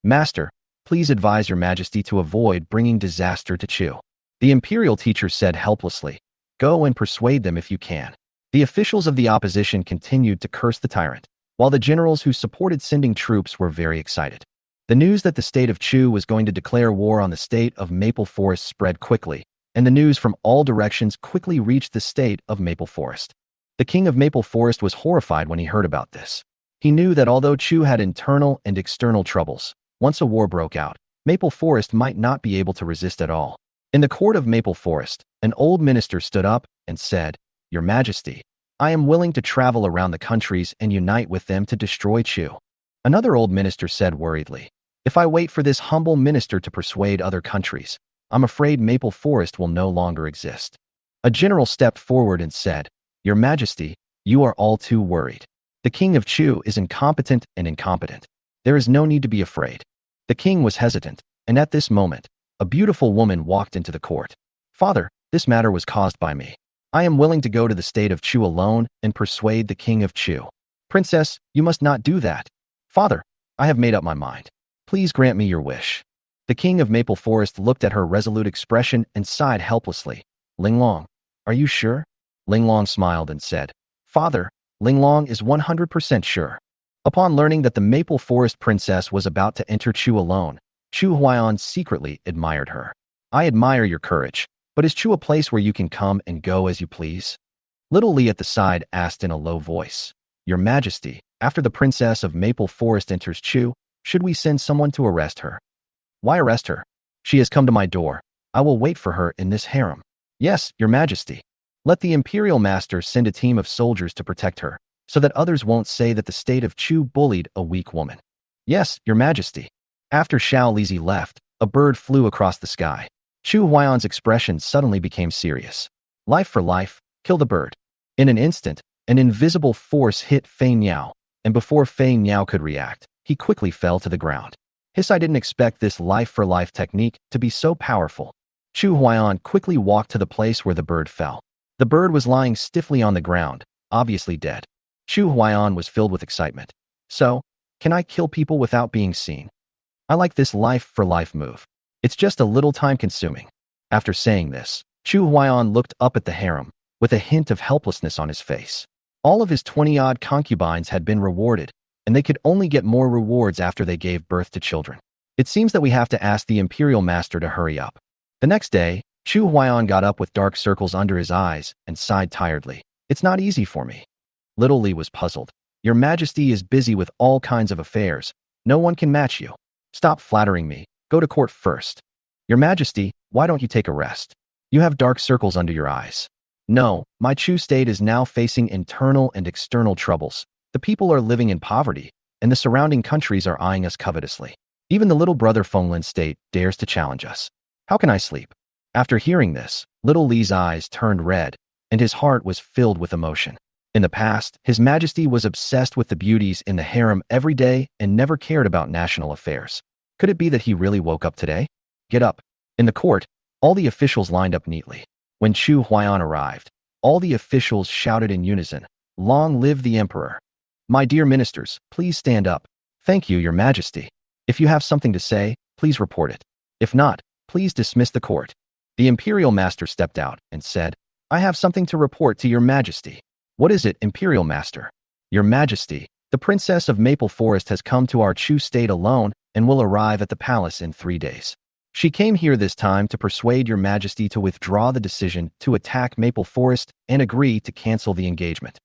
Master, please advise Your Majesty to avoid bringing disaster to Chu. The imperial teacher said helplessly. Go and persuade them if you can. The officials of the opposition continued to curse the tyrant, while the generals who supported sending troops were very excited. The news that the state of Chu was going to declare war on the state of Maple Forest spread quickly, and the news from all directions quickly reached the state of Maple Forest. The king of Maple Forest was horrified when he heard about this. He knew that although Chu had internal and external troubles, once a war broke out, Maple Forest might not be able to resist at all. In the court of Maple Forest, an old minister stood up and said, Your Majesty, I am willing to travel around the countries and unite with them to destroy Chu. Another old minister said worriedly, If I wait for this humble minister to persuade other countries, I'm afraid Maple Forest will no longer exist. A general stepped forward and said, Your Majesty, you are all too worried. The king of Chu is incompetent and incompetent. There is no need to be afraid. The king was hesitant, and at this moment, a beautiful woman walked into the court. Father, this matter was caused by me. I am willing to go to the state of Chu alone and persuade the king of Chu. Princess, you must not do that. Father, I have made up my mind. Please grant me your wish. The king of Maple Forest looked at her resolute expression and sighed helplessly. Linglong, are you sure? Linglong smiled and said, Father, Linglong is 100% sure. Upon learning that the Maple Forest princess was about to enter Chu alone, Chu Huaiyan secretly admired her. I admire your courage, but is Chu a place where you can come and go as you please? Little Li at the side asked in a low voice. Your Majesty, after the princess of Maple Forest enters Chu, should we send someone to arrest her? Why arrest her? She has come to my door. I will wait for her in this harem. Yes, Your Majesty. Let the imperial master send a team of soldiers to protect her, so that others won't say that the state of Chu bullied a weak woman. Yes, Your Majesty. After Xiao Lizi left, a bird flew across the sky. Chu Huaiyan's expression suddenly became serious. Life for life, kill the bird. In an instant, an invisible force hit Fei Niao, and before Fei Niao could react, he quickly fell to the ground. I didn't expect this life-for-life technique to be so powerful. Chu Huaiyan quickly walked to the place where the bird fell. The bird was lying stiffly on the ground, obviously dead. Chu Huaiyan was filled with excitement. So, can I kill people without being seen? I like this life-for-life move. It's just a little time-consuming. After saying this, Chu Huaiyan looked up at the harem, with a hint of helplessness on his face. All of his 20-odd concubines had been rewarded, and they could only get more rewards after they gave birth to children. It seems that we have to ask the imperial master to hurry up. The next day, Chu Huaiyan got up with dark circles under his eyes and sighed tiredly. It's not easy for me. Little Li was puzzled. Your Majesty is busy with all kinds of affairs. No one can match you. Stop flattering me. Go to court first. Your Majesty, why don't you take a rest? You have dark circles under your eyes. No, my Chu state is now facing internal and external troubles. The people are living in poverty, and the surrounding countries are eyeing us covetously. Even the little brother Fenglin state dares to challenge us. How can I sleep? After hearing this, Little Li's eyes turned red, and his heart was filled with emotion. In the past, His Majesty was obsessed with the beauties in the harem every day and never cared about national affairs. Could it be that he really woke up today? Get up. In the court, all the officials lined up neatly. When Chu Huaiyan arrived, all the officials shouted in unison, Long live the Emperor! My dear ministers, please stand up. Thank you, Your Majesty. If you have something to say, please report it. If not, please dismiss the court. The imperial master stepped out and said, I have something to report to Your Majesty. What is it, imperial master? Your Majesty, the princess of Maple Forest has come to our Chu state alone and will arrive at the palace in 3 days. She came here this time to persuade Your Majesty to withdraw the decision to attack Maple Forest and agree to cancel the engagement.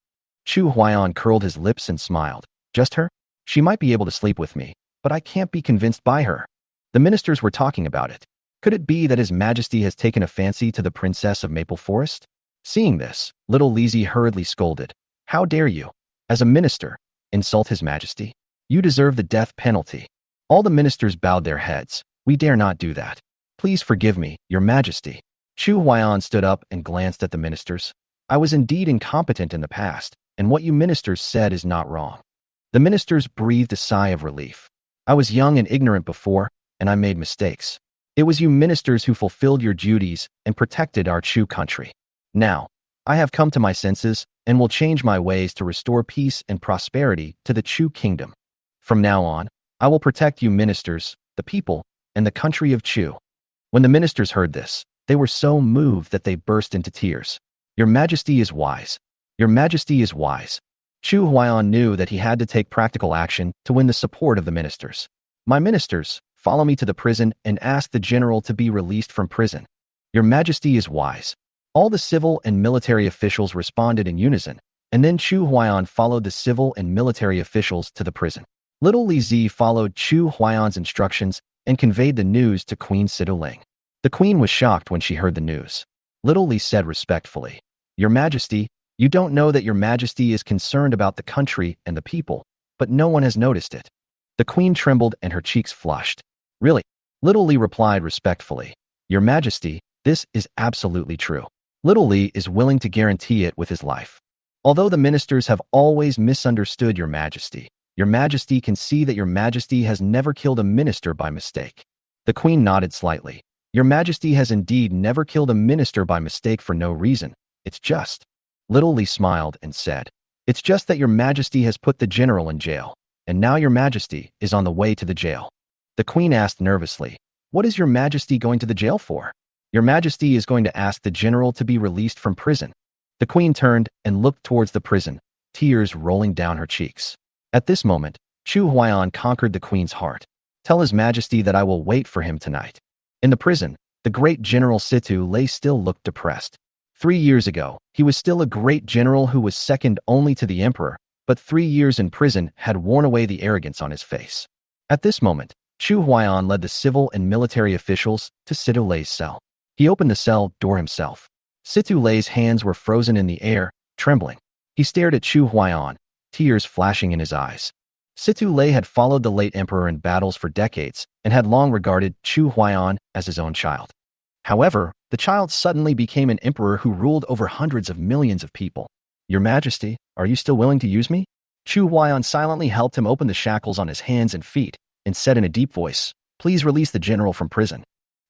Chu Huaiyan curled his lips and smiled. Just her? She might be able to sleep with me, but I can't be convinced by her. The ministers were talking about it. Could it be that His Majesty has taken a fancy to the Princess of Maple Forest? Seeing this, little Lizzie hurriedly scolded. How dare you, as a minister, insult His Majesty? You deserve the death penalty. All the ministers bowed their heads. We dare not do that. Please forgive me, Your Majesty. Chu Huaiyan stood up and glanced at the ministers. I was indeed incompetent in the past, and what you ministers said is not wrong. The ministers breathed a sigh of relief. I was young and ignorant before, and I made mistakes. It was you ministers who fulfilled your duties and protected our Chu country. Now, I have come to my senses and will change my ways to restore peace and prosperity to the Chu kingdom. From now on, I will protect you ministers, the people, and the country of Chu. When the ministers heard this, they were so moved that they burst into tears. Your Majesty is wise. Your Majesty is wise. Chu Huaiyan knew that he had to take practical action to win the support of the ministers. My ministers, follow me to the prison and ask the general to be released from prison. Your Majesty is wise. All the civil and military officials responded in unison, and then Chu Huaiyan followed the civil and military officials to the prison. Little Li Zi followed Chu Huaiyan's instructions and conveyed the news to Queen Siduling. The queen was shocked when she heard the news. Little Li said respectfully, Your Majesty, you don't know that Your Majesty is concerned about the country and the people, but no one has noticed it. The queen trembled and her cheeks flushed. Really? Little Li replied respectfully, Your Majesty, this is absolutely true. Little Li is willing to guarantee it with his life. Although the ministers have always misunderstood Your Majesty can see that Your Majesty has never killed a minister by mistake. The queen nodded slightly. Your Majesty has indeed never killed a minister by mistake for no reason. It's just. Little Li smiled and said, It's just that Your Majesty has put the general in jail, and now Your Majesty is on the way to the jail. The queen asked nervously, What is Your Majesty going to the jail for? Your Majesty is going to ask the general to be released from prison. The queen turned and looked towards the prison, tears rolling down her cheeks. At this moment, Chu Huaiyan conquered the queen's heart. Tell His Majesty that I will wait for him tonight. In the prison, the great General Situ Lei still looked depressed. 3 years ago, he was still a great general who was second only to the emperor, but 3 years in prison had worn away the arrogance on his face. At this moment, Chu Huaiyan led the civil and military officials to Situ Lei's cell. He opened the cell door himself. Situ Lei's hands were frozen in the air, trembling. He stared at Chu Huaiyan, tears flashing in his eyes. Situ Lei had followed the late emperor in battles for decades and had long regarded Chu Huaiyan as his own child. However, the child suddenly became an emperor who ruled over hundreds of millions of people. Your Majesty, are you still willing to use me? Chu Huaiyan silently helped him open the shackles on his hands and feet and said in a deep voice, Please release the general from prison.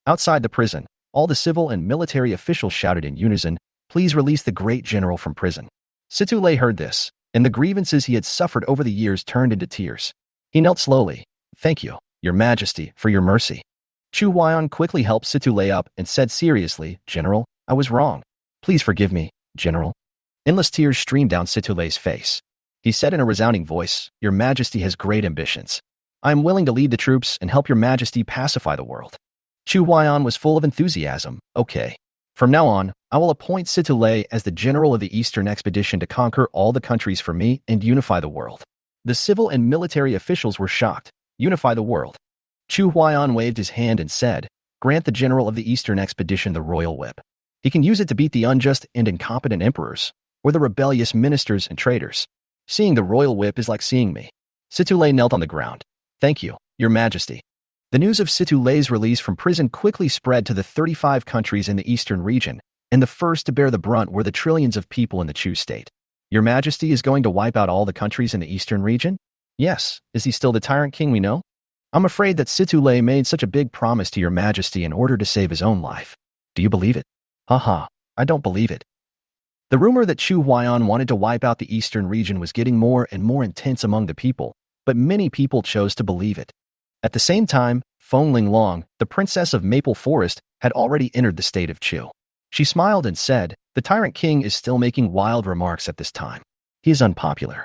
Outside the prison, all the civil and military officials shouted in unison, Please release the great general from prison. Situ Lei heard this, and the grievances he had suffered over the years turned into tears. He knelt slowly. Thank you, Your Majesty, for your mercy. Chu Huaiyan quickly helped Situ Lei up and said seriously, General, I was wrong. Please forgive me, General. Endless tears streamed down Situ Lei's face. He said in a resounding voice, Your Majesty has great ambitions. I am willing to lead the troops and help Your Majesty pacify the world. Chu Huaiyan was full of enthusiasm. Okay. From now on, I will appoint Situ Lei as the general of the Eastern expedition to conquer all the countries for me and unify the world. The civil and military officials were shocked. Unify the world. Chu Huaiyan waved his hand and said, Grant the general of the Eastern expedition the royal whip. He can use it to beat the unjust and incompetent emperors, or the rebellious ministers and traitors. Seeing the royal whip is like seeing me. Situ Lei knelt on the ground. Thank you, Your Majesty. The news of Situ Lei's release from prison quickly spread to the 35 countries in the eastern region, and the first to bear the brunt were the trillions of people in the Chu state. Your Majesty is going to wipe out all the countries in the eastern region? Yes. Is he still the tyrant king we know? I'm afraid that Situ Lei made such a big promise to Your Majesty in order to save his own life. Do you believe it? Haha, I don't believe it. The rumor that Chu Huaiyan wanted to wipe out the eastern region was getting more and more intense among the people, but many people chose to believe it. At the same time, Feng Linglong, the princess of Maple Forest, had already entered the state of Chu. She smiled and said, The tyrant king is still making wild remarks at this time. He is unpopular.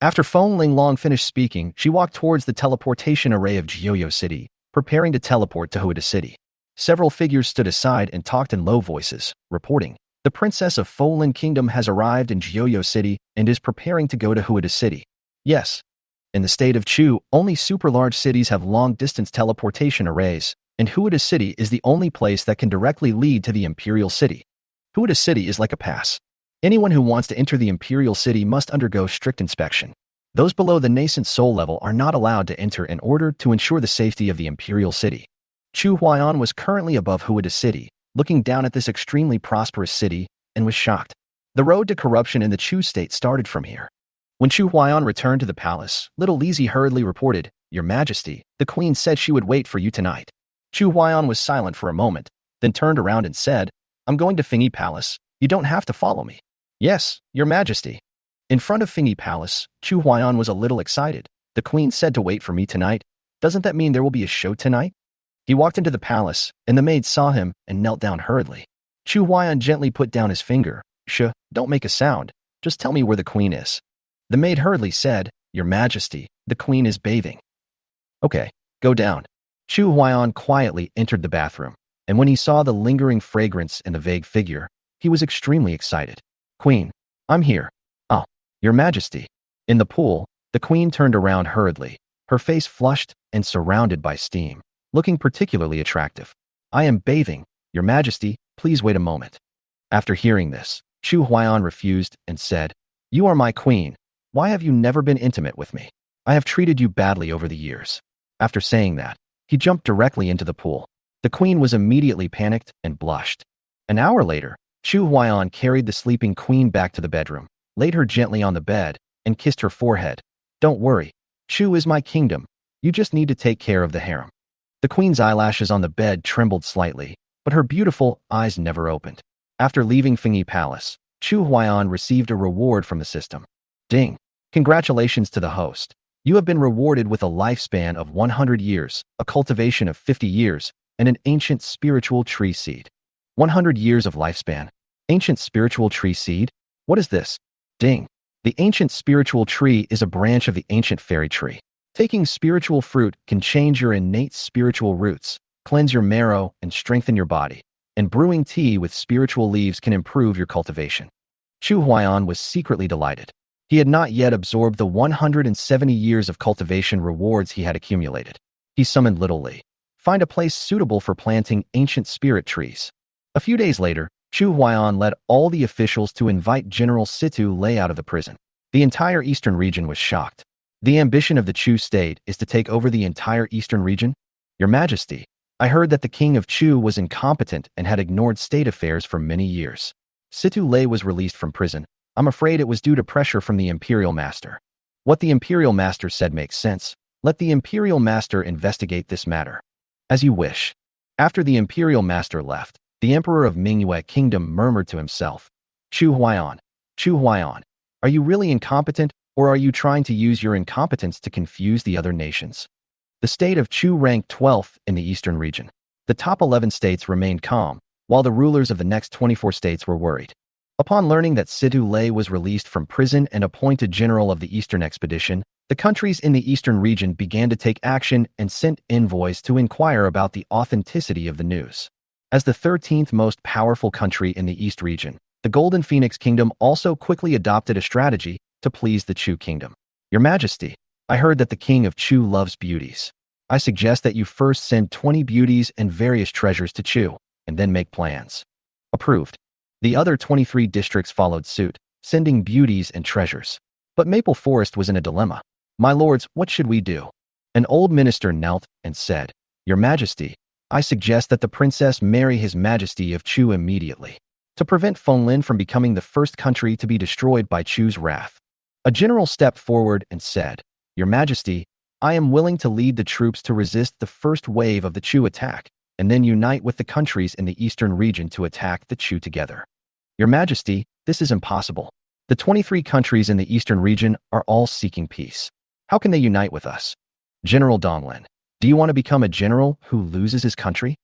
After Feng Linglong finished speaking, she walked towards the teleportation array of Jiuyo City, preparing to teleport to Huida City. Several figures stood aside and talked in low voices, reporting, The princess of Folin Kingdom has arrived in Jiuyo City and is preparing to go to Huida City. Yes. In the state of Chu, only super-large cities have long-distance teleportation arrays, and Huida City is the only place that can directly lead to the Imperial City. Huida City is like a pass. Anyone who wants to enter the Imperial City must undergo strict inspection. Those below the nascent soul level are not allowed to enter in order to ensure the safety of the Imperial City. Chu Huaiyan was currently above Huida City, looking down at this extremely prosperous city, and was shocked. The road to corruption in the Chu state started from here. When Chu Huaiyan returned to the palace, little Lizzie hurriedly reported, "Your Majesty, the Queen said she would wait for you tonight." Chu Huaiyan was silent for a moment, then turned around and said, "I'm going to Fingyi Palace. You don't have to follow me." "Yes, Your Majesty." In front of Fingyi Palace, Chu Huaiyan was a little excited. "The Queen said to wait for me tonight. Doesn't that mean there will be a show tonight?" He walked into the palace, and the maid saw him and knelt down hurriedly. Chu Huaiyan gently put down his finger. "Shh, don't make a sound. Just tell me where the Queen is." The maid hurriedly said, "Your Majesty, the Queen is bathing." "Okay, go down." Chu Huaiyan quietly entered the bathroom, and when he saw the lingering fragrance and the vague figure, he was extremely excited. "Queen, I'm here." "Oh, Your Majesty." In the pool, the Queen turned around hurriedly, her face flushed and surrounded by steam, looking particularly attractive. "I am bathing, Your Majesty, please wait a moment." After hearing this, Chu Huaiyan refused and said, "You are my queen. Why have you never been intimate with me? I have treated you badly over the years." After saying that, he jumped directly into the pool. The queen was immediately panicked and blushed. An hour later, Chu Huaiyan carried the sleeping queen back to the bedroom, laid her gently on the bed, and kissed her forehead. "Don't worry. Chu is my kingdom. You just need to take care of the harem." The queen's eyelashes on the bed trembled slightly, but her beautiful eyes never opened. After leaving Fingyi Palace, Chu Huaiyan received a reward from the system. Ding! Congratulations to the host. You have been rewarded with a lifespan of 100 years, a cultivation of 50 years, and an ancient spiritual tree seed. 100 years of lifespan. Ancient spiritual tree seed? What is this? Ding! The ancient spiritual tree is a branch of the ancient fairy tree. Taking spiritual fruit can change your innate spiritual roots, cleanse your marrow, and strengthen your body. And brewing tea with spiritual leaves can improve your cultivation. Chu Huaiyan was secretly delighted. He had not yet absorbed the 170 years of cultivation rewards he had accumulated. He summoned Little Li. "Find a place suitable for planting ancient spirit trees." A few days later, Chu Huaiyan led all the officials to invite General Situ Lei out of the prison. The entire eastern region was shocked. The ambition of the Chu state is to take over the entire eastern region? Your Majesty, I heard that the king of Chu was incompetent and had ignored state affairs for many years. Situ Lei was released from prison. I'm afraid it was due to pressure from the Imperial Master. What the Imperial Master said makes sense. Let the Imperial Master investigate this matter. As you wish. After the Imperial Master left, the Emperor of Manhwa Kingdom murmured to himself, Chu Huaiyan, are you really incompetent, or are you trying to use your incompetence to confuse the other nations? The state of Chu ranked 12th in the eastern region. The top 11 states remained calm, while the rulers of the next 24 states were worried. Upon learning that Situ Lei was released from prison and appointed general of the Eastern Expedition, the countries in the eastern region began to take action and sent envoys to inquire about the authenticity of the news. As the 13th most powerful country in the East region, the Golden Phoenix Kingdom also quickly adopted a strategy to please the Chu Kingdom. Your Majesty, I heard that the King of Chu loves beauties. I suggest that you first send 20 beauties and various treasures to Chu, and then make plans. Approved. The other 23 districts followed suit, sending beauties and treasures. But Maple Forest was in a dilemma. My lords, what should we do? An old minister knelt and said, Your Majesty, I suggest that the princess marry His Majesty of Chu immediately, to prevent Fenglin from becoming the first country to be destroyed by Chu's wrath. A general stepped forward and said, Your Majesty, I am willing to lead the troops to resist the first wave of the Chu attack, and then unite with the countries in the eastern region to attack the Chu together. Your Majesty, this is impossible. The 23 countries in the eastern region are all seeking peace. How can they unite with us? General Donglin, do you want to become a general who loses his country?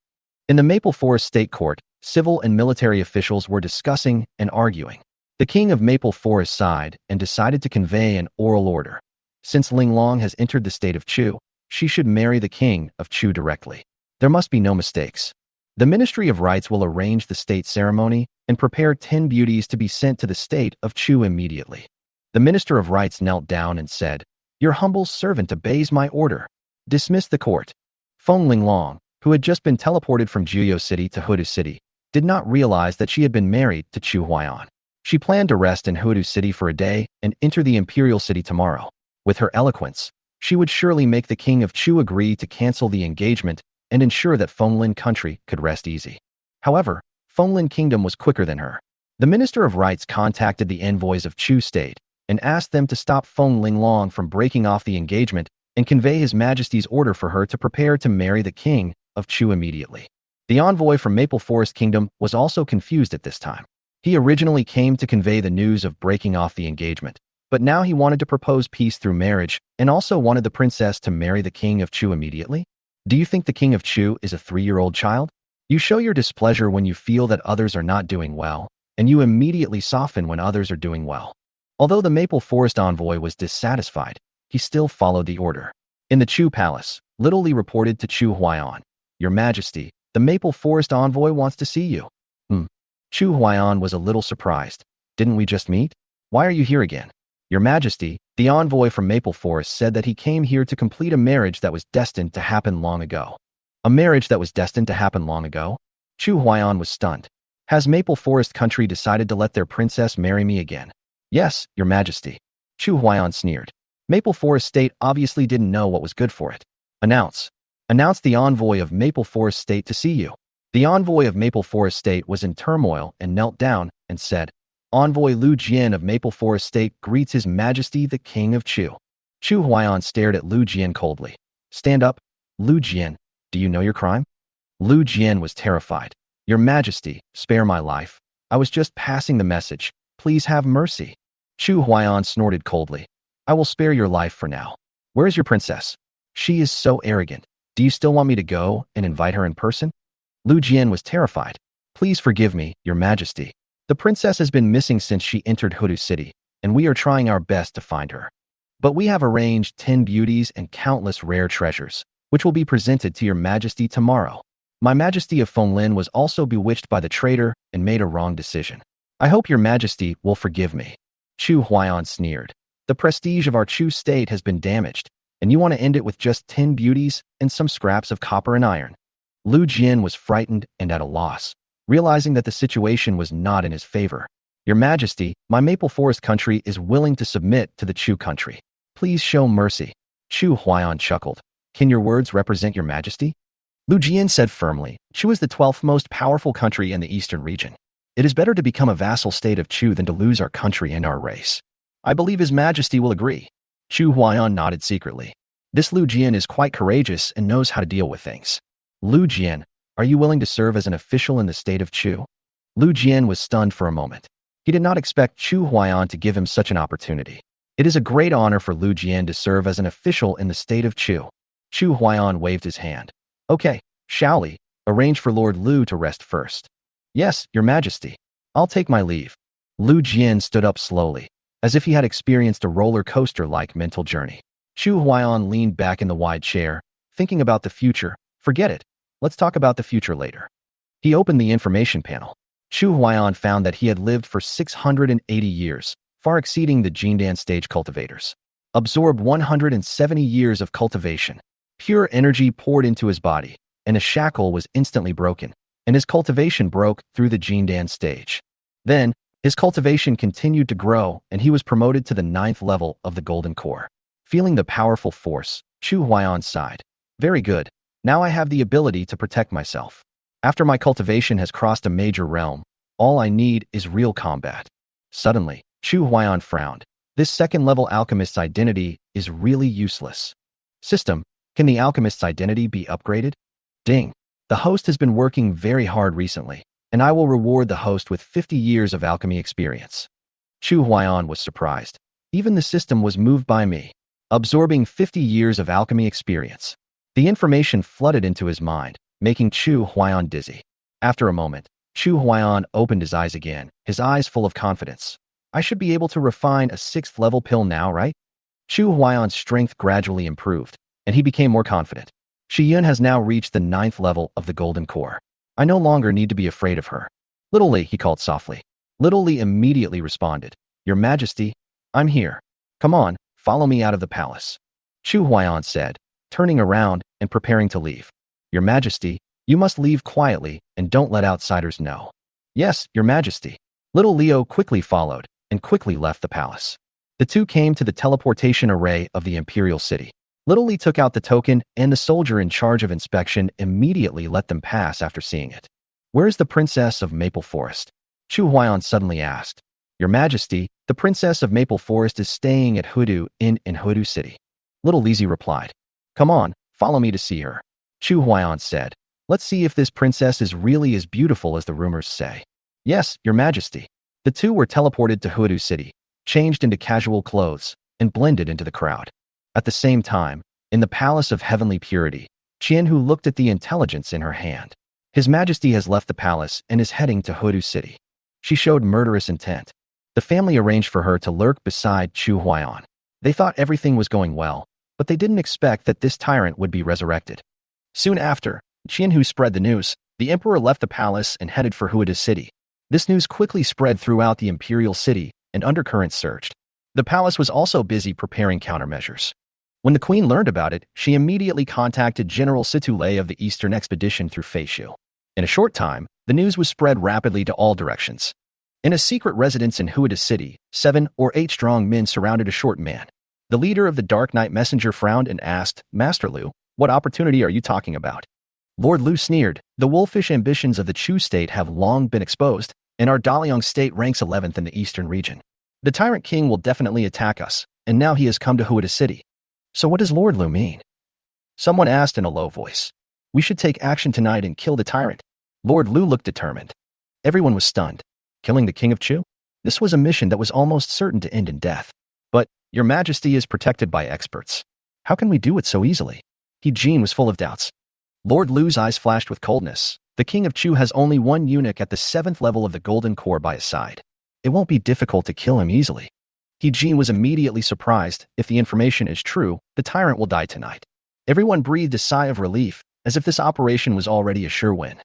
In the Maple Forest State Court, civil and military officials were discussing and arguing. The king of Maple Forest sighed and decided to convey an oral order. Since Linglong has entered the state of Chu, she should marry the king of Chu directly. There must be no mistakes. The Ministry of Rites will arrange the state ceremony and prepare 10 beauties to be sent to the state of Chu immediately. The Minister of Rites knelt down and said, Your humble servant obeys my order. Dismiss the court. Feng Linglong, who had just been teleported from Juyo City to Hudu City, did not realize that she had been married to Chu Huaiyan. She planned to rest in Hudu City for a day and enter the Imperial City tomorrow. With her eloquence, she would surely make the king of Chu agree to cancel the engagement and ensure that Fenglin country could rest easy. However, Fenglin Kingdom was quicker than her. The Minister of Rights contacted the envoys of Chu State and asked them to stop Feng Linglong from breaking off the engagement and convey His Majesty's order for her to prepare to marry the king of Chu immediately. The envoy from Maple Forest Kingdom was also confused at this time. He originally came to convey the news of breaking off the engagement, but now he wanted to propose peace through marriage and also wanted the princess to marry the king of Chu immediately? Do you think the king of Chu is a 3-year-old child? You show your displeasure when you feel that others are not doing well, and you immediately soften when others are doing well. Although the Maple Forest envoy was dissatisfied, he still followed the order. In the Chu Palace, Little Li reported to Chu Huaiyan, "Your Majesty, the Maple Forest envoy wants to see you." Chu Huaiyan was a little surprised. "Didn't we just meet? Why are you here again?" "Your Majesty, the envoy from Maple Forest said that he came here to complete a marriage that was destined to happen long ago." A marriage that was destined to happen long ago? Chu Huaiyan was stunned. "Has Maple Forest country decided to let their princess marry me again?" "Yes, Your Majesty." Chu Huaiyan sneered. Maple Forest State obviously didn't know what was good for it. Announce the envoy of Maple Forest State to see you." The envoy of Maple Forest State was in turmoil and knelt down and said, "Envoy Lu Jian of Maple Forest State greets His Majesty the King of Chu." Chu Huaiyan stared at Lu Jian coldly. "Stand up, Lu Jian. Do you know your crime?" Lu Jian was terrified. "Your Majesty, spare my life. I was just passing the message. Please have mercy." Chu Huaiyan snorted coldly. "I will spare your life for now. Where is your princess?" "She is so arrogant. Do you still want me to go and invite her in person?" Lu Jian was terrified. "Please forgive me, Your Majesty. The princess has been missing since she entered Hudu City, and we are trying our best to find her. But we have arranged 10 beauties and countless rare treasures, which will be presented to Your Majesty tomorrow. My Majesty of Fenglin was also bewitched by the traitor and made a wrong decision. I hope Your Majesty will forgive me." Chu Huaiyan sneered. "The prestige of our Chu state has been damaged, and you want to end it with just 10 beauties and some scraps of copper and iron." Lu Jian was frightened and at a loss, realizing that the situation was not in his favor. "Your Majesty, my Maple Forest country is willing to submit to the Chu country. Please show mercy." Chu Huaiyan chuckled. "Can your words represent Your Majesty?" Lu Jian said firmly, "Chu is the 12th most powerful country in the eastern region. It is better to become a vassal state of Chu than to lose our country and our race. I believe His Majesty will agree." Chu Huaiyan nodded secretly. This Lu Jian is quite courageous and knows how to deal with things. "Lu Jian, are you willing to serve as an official in the state of Chu?" Lu Jian was stunned for a moment. He did not expect Chu Huaiyan to give him such an opportunity. It is a great honor for Lu Jian to serve as an official in the state of Chu. Chu Huaiyan waved his hand. "Okay, shall we arrange for Lord Lu to rest first?" "Yes, Your Majesty. I'll take my leave." Lu Jian stood up slowly, as if he had experienced a roller coaster-like mental journey. Chu Huaiyan leaned back in the wide chair, thinking about the future. "Forget it. Let's talk about the future later." He opened the information panel. Chu Huaiyan found that he had lived for 680 years, far exceeding the Jindan stage cultivators. Absorbed 170 years of cultivation. Pure energy poured into his body, and a shackle was instantly broken, and his cultivation broke through the Jindan stage. Then, his cultivation continued to grow, and he was promoted to the 9th level of the Golden Core. Feeling the powerful force, Chu Huaiyan sighed. "Very good. Now I have the ability to protect myself. After my cultivation has crossed a major realm, all I need is real combat." Suddenly, Chu Huaiyan frowned. This second-level alchemist's identity is really useless. System, can the alchemist's identity be upgraded? Ding. The host has been working very hard recently, and I will reward the host with 50 years of alchemy experience. Chu Huaiyan was surprised. Even the system was moved by me. Absorbing 50 years of alchemy experience. The information flooded into his mind, making Chu Huaiyan dizzy. After a moment, Chu Huaiyan opened his eyes again, his eyes full of confidence. "I should be able to refine a 6th-level pill now, right?" Chu Huaiyan's strength gradually improved, and he became more confident. Shi Yun has now reached the 9th level of the Golden Core. I no longer need to be afraid of her. "Little Li," he called softly. Little Li immediately responded, "Your Majesty, I'm here. Come on, follow me out of the palace," Chu Huaiyan said, turning around and preparing to leave. "Your Majesty, you must leave quietly and don't let outsiders know." "Yes, Your Majesty." Little Leo quickly followed and quickly left the palace. The two came to the teleportation array of the imperial city. Little Lee took out the token, and the soldier in charge of inspection immediately let them pass after seeing it. "Where's the Princess of Maple Forest?" Chu Huaiyan suddenly asked. "Your Majesty, the Princess of Maple Forest is staying at Hudu Inn in Hudu City." Little Lizzie replied. "Come on, follow me to see her," Chu Huaiyan said. "Let's see if this princess is really as beautiful as the rumors say." "Yes, Your Majesty." The two were teleported to Hudu City, changed into casual clothes, and blended into the crowd. At the same time, in the Palace of Heavenly Purity, Qianhu looked at the intelligence in her hand. His Majesty has left the palace and is heading to Hudu City. She showed murderous intent. The family arranged for her to lurk beside Chu Huaiyan. They thought everything was going well, but they didn't expect that this tyrant would be resurrected. Soon after, Qianhu spread the news. The emperor left the palace and headed for Huda City. This news quickly spread throughout the imperial city, and undercurrents surged. The palace was also busy preparing countermeasures. When the queen learned about it, she immediately contacted General Situlei of the Eastern Expedition through Feishu. In a short time, the news was spread rapidly to all directions. In a secret residence in Huda City, 7 or 8 strong men surrounded a short man. The leader of the Dark Knight Messenger frowned and asked, "Master Lu, what opportunity are you talking about?" Lord Lu sneered, "The wolfish ambitions of the Chu state have long been exposed, and our Daliang state ranks 11th in the eastern region. The tyrant king will definitely attack us, and now he has come to Huda City." "So what does Lord Lu mean?" someone asked in a low voice. "We should take action tonight and kill the tyrant." Lord Lu looked determined. Everyone was stunned. Killing the king of Chu? This was a mission that was almost certain to end in death. "But, Your Majesty is protected by experts. How can we do it so easily?" Jin was full of doubts. Lord Lu's eyes flashed with coldness. The king of Chu has only one eunuch at the 7th level of the Golden Core by his side. It won't be difficult to kill him easily. Jin was immediately surprised. If the information is true, the tyrant will die tonight. Everyone breathed a sigh of relief, as if this operation was already a sure win.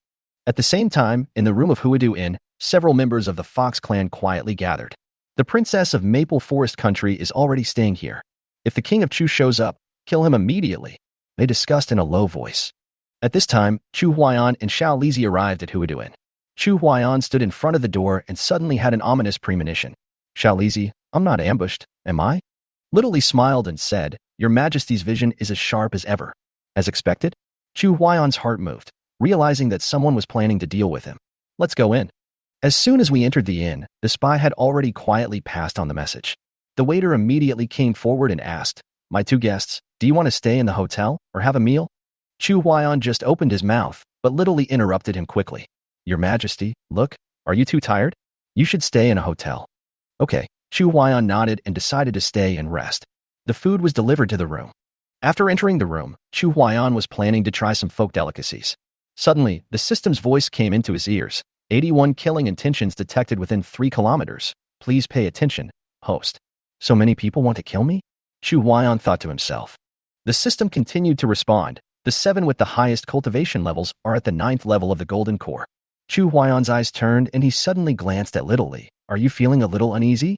At the same time, in the room of Huadu Inn, several members of the Fox clan quietly gathered. "The Princess of Maple Forest Country is already staying here. If the king of Chu shows up, kill him immediately," they discussed in a low voice. At this time, Chu Huaiyan and Xiao Lizi arrived at Huadu Inn. Chu Huaiyan stood in front of the door and suddenly had an ominous premonition. "Xiao Lizi, I'm not ambushed, am I?" Little Li smiled and said, "Your Majesty's vision is as sharp as ever." As expected, Chu Huaiyan's heart moved, realizing that someone was planning to deal with him. "Let's go in." As soon as we entered the inn, the spy had already quietly passed on the message. The waiter immediately came forward and asked, "My 2 guests, do you want to stay in the hotel or have a meal?" Chu Huaiyan just opened his mouth, but Little Li interrupted him quickly. "Your Majesty, look, are you too tired? You should stay in a hotel." "Okay." Chu Huaiyan nodded and decided to stay and rest. The food was delivered to the room. After entering the room, Chu Huaiyan was planning to try some folk delicacies. Suddenly, the system's voice came into his ears. 81 killing intentions detected within 3 kilometers. Please pay attention, host. So many people want to kill me? Chu Huaiyan thought to himself. The system continued to respond. The 7 with the highest cultivation levels are at the 9th level of the Golden Core. Chu Huaiyan's eyes turned and he suddenly glanced at Little Li. "Are you feeling a little uneasy?"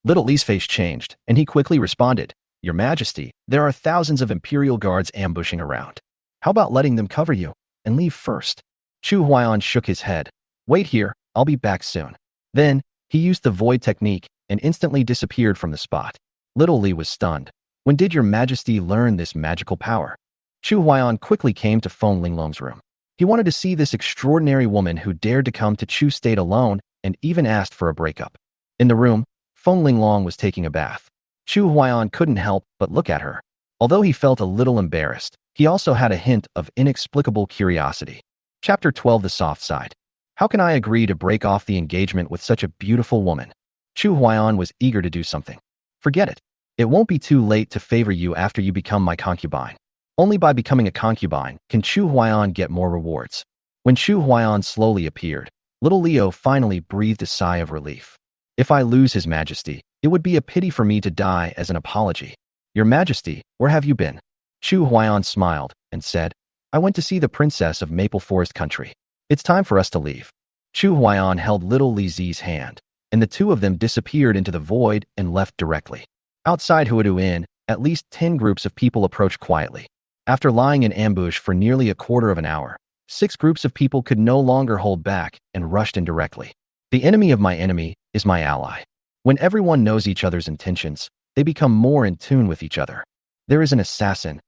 Little Li's face changed, and he quickly responded, "Your Majesty, there are thousands of Imperial guards ambushing around. How about letting them cover you and leave first?" Chu Huaiyan shook his head. "Wait here, I'll be back soon." Then, he used the void technique and instantly disappeared from the spot. Little Li was stunned. "When did Your Majesty learn this magical power?" Chu Huaiyan quickly came to Feng Linglong's room. He wanted to see this extraordinary woman who dared to come to Chu State alone and even asked for a breakup. In the room, Feng Linglong was taking a bath. Chu Huaiyan couldn't help but look at her. Although he felt a little embarrassed, he also had a hint of inexplicable curiosity. Chapter 12: The Soft Side. How can I agree to break off the engagement with such a beautiful woman? Chu Huaiyan was eager to do something. Forget it. It won't be too late to favor you after you become my concubine. Only by becoming a concubine can Chu Huaiyan get more rewards. When Chu Huaiyan slowly appeared, Little Leo finally breathed a sigh of relief. "If I lose His Majesty, it would be a pity for me to die as an apology." "Your Majesty, where have you been?" Chu Huaiyan smiled and said, "I went to see the Princess of Maple Forest Country. It's time for us to leave." Chu Huaiyan held Little Li Zi's hand, and the two of them disappeared into the void and left directly. Outside Huadu Inn, at least 10 groups of people approached quietly. After lying in ambush for nearly a quarter of an hour, 6 groups of people could no longer hold back and rushed in directly. The enemy of my enemy is my ally. When everyone knows each other's intentions, they become more in tune with each other. There is an assassin.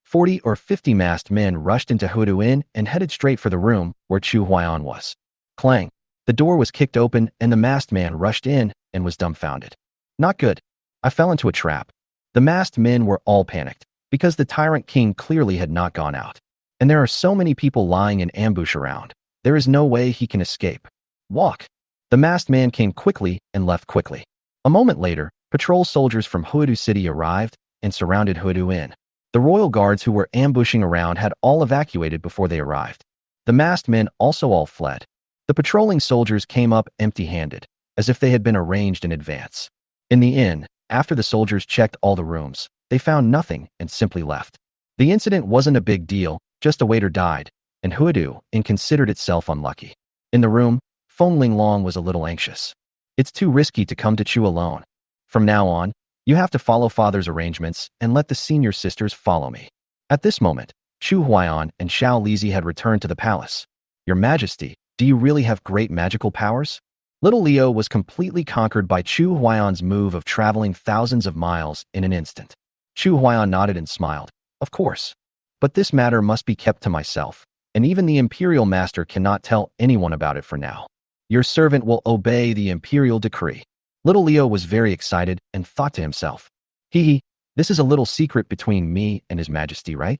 40 or 50 masked men rushed into Huadu Inn and headed straight for the room where Chu Huaiyan was. Clang. The door was kicked open and the masked man rushed in and was dumbfounded. Not good. I fell into a trap. The masked men were all panicked because the tyrant king clearly had not gone out. And there are so many people lying in ambush around. There is no way he can escape. Walk. The masked man came quickly and left quickly. A moment later, patrol soldiers from Huadu City arrived and surrounded Huadu Inn. The royal guards who were ambushing around had all evacuated before they arrived. The masked men also all fled. The patrolling soldiers came up empty-handed, as if they had been arranged in advance. In the inn, after the soldiers checked all the rooms, they found nothing and simply left. The incident wasn't a big deal, just a waiter died, and Huadu Inn considered itself unlucky. In the room, Feng Linglong was a little anxious. It's too risky to come to Chu alone. From now on, you have to follow father's arrangements and let the senior sisters follow me. At this moment, Chu Huaiyan and Xiao Lizi had returned to the palace. Your Majesty, do you really have great magical powers? Little Leo was completely conquered by Chu Huaiyan's move of traveling thousands of miles in an instant. Chu Huaiyan nodded and smiled. Of course. But this matter must be kept to myself, and even the imperial master cannot tell anyone about it for now. Your servant will obey the imperial decree. Little Leo was very excited and thought to himself, this is a little secret between me and His Majesty, right?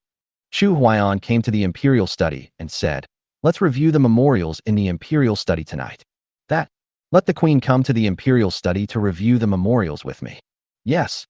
Chu Huaiyan came to the imperial study and said, let's review the memorials in the imperial study tonight. Let the queen come to the imperial study to review the memorials with me. Yes.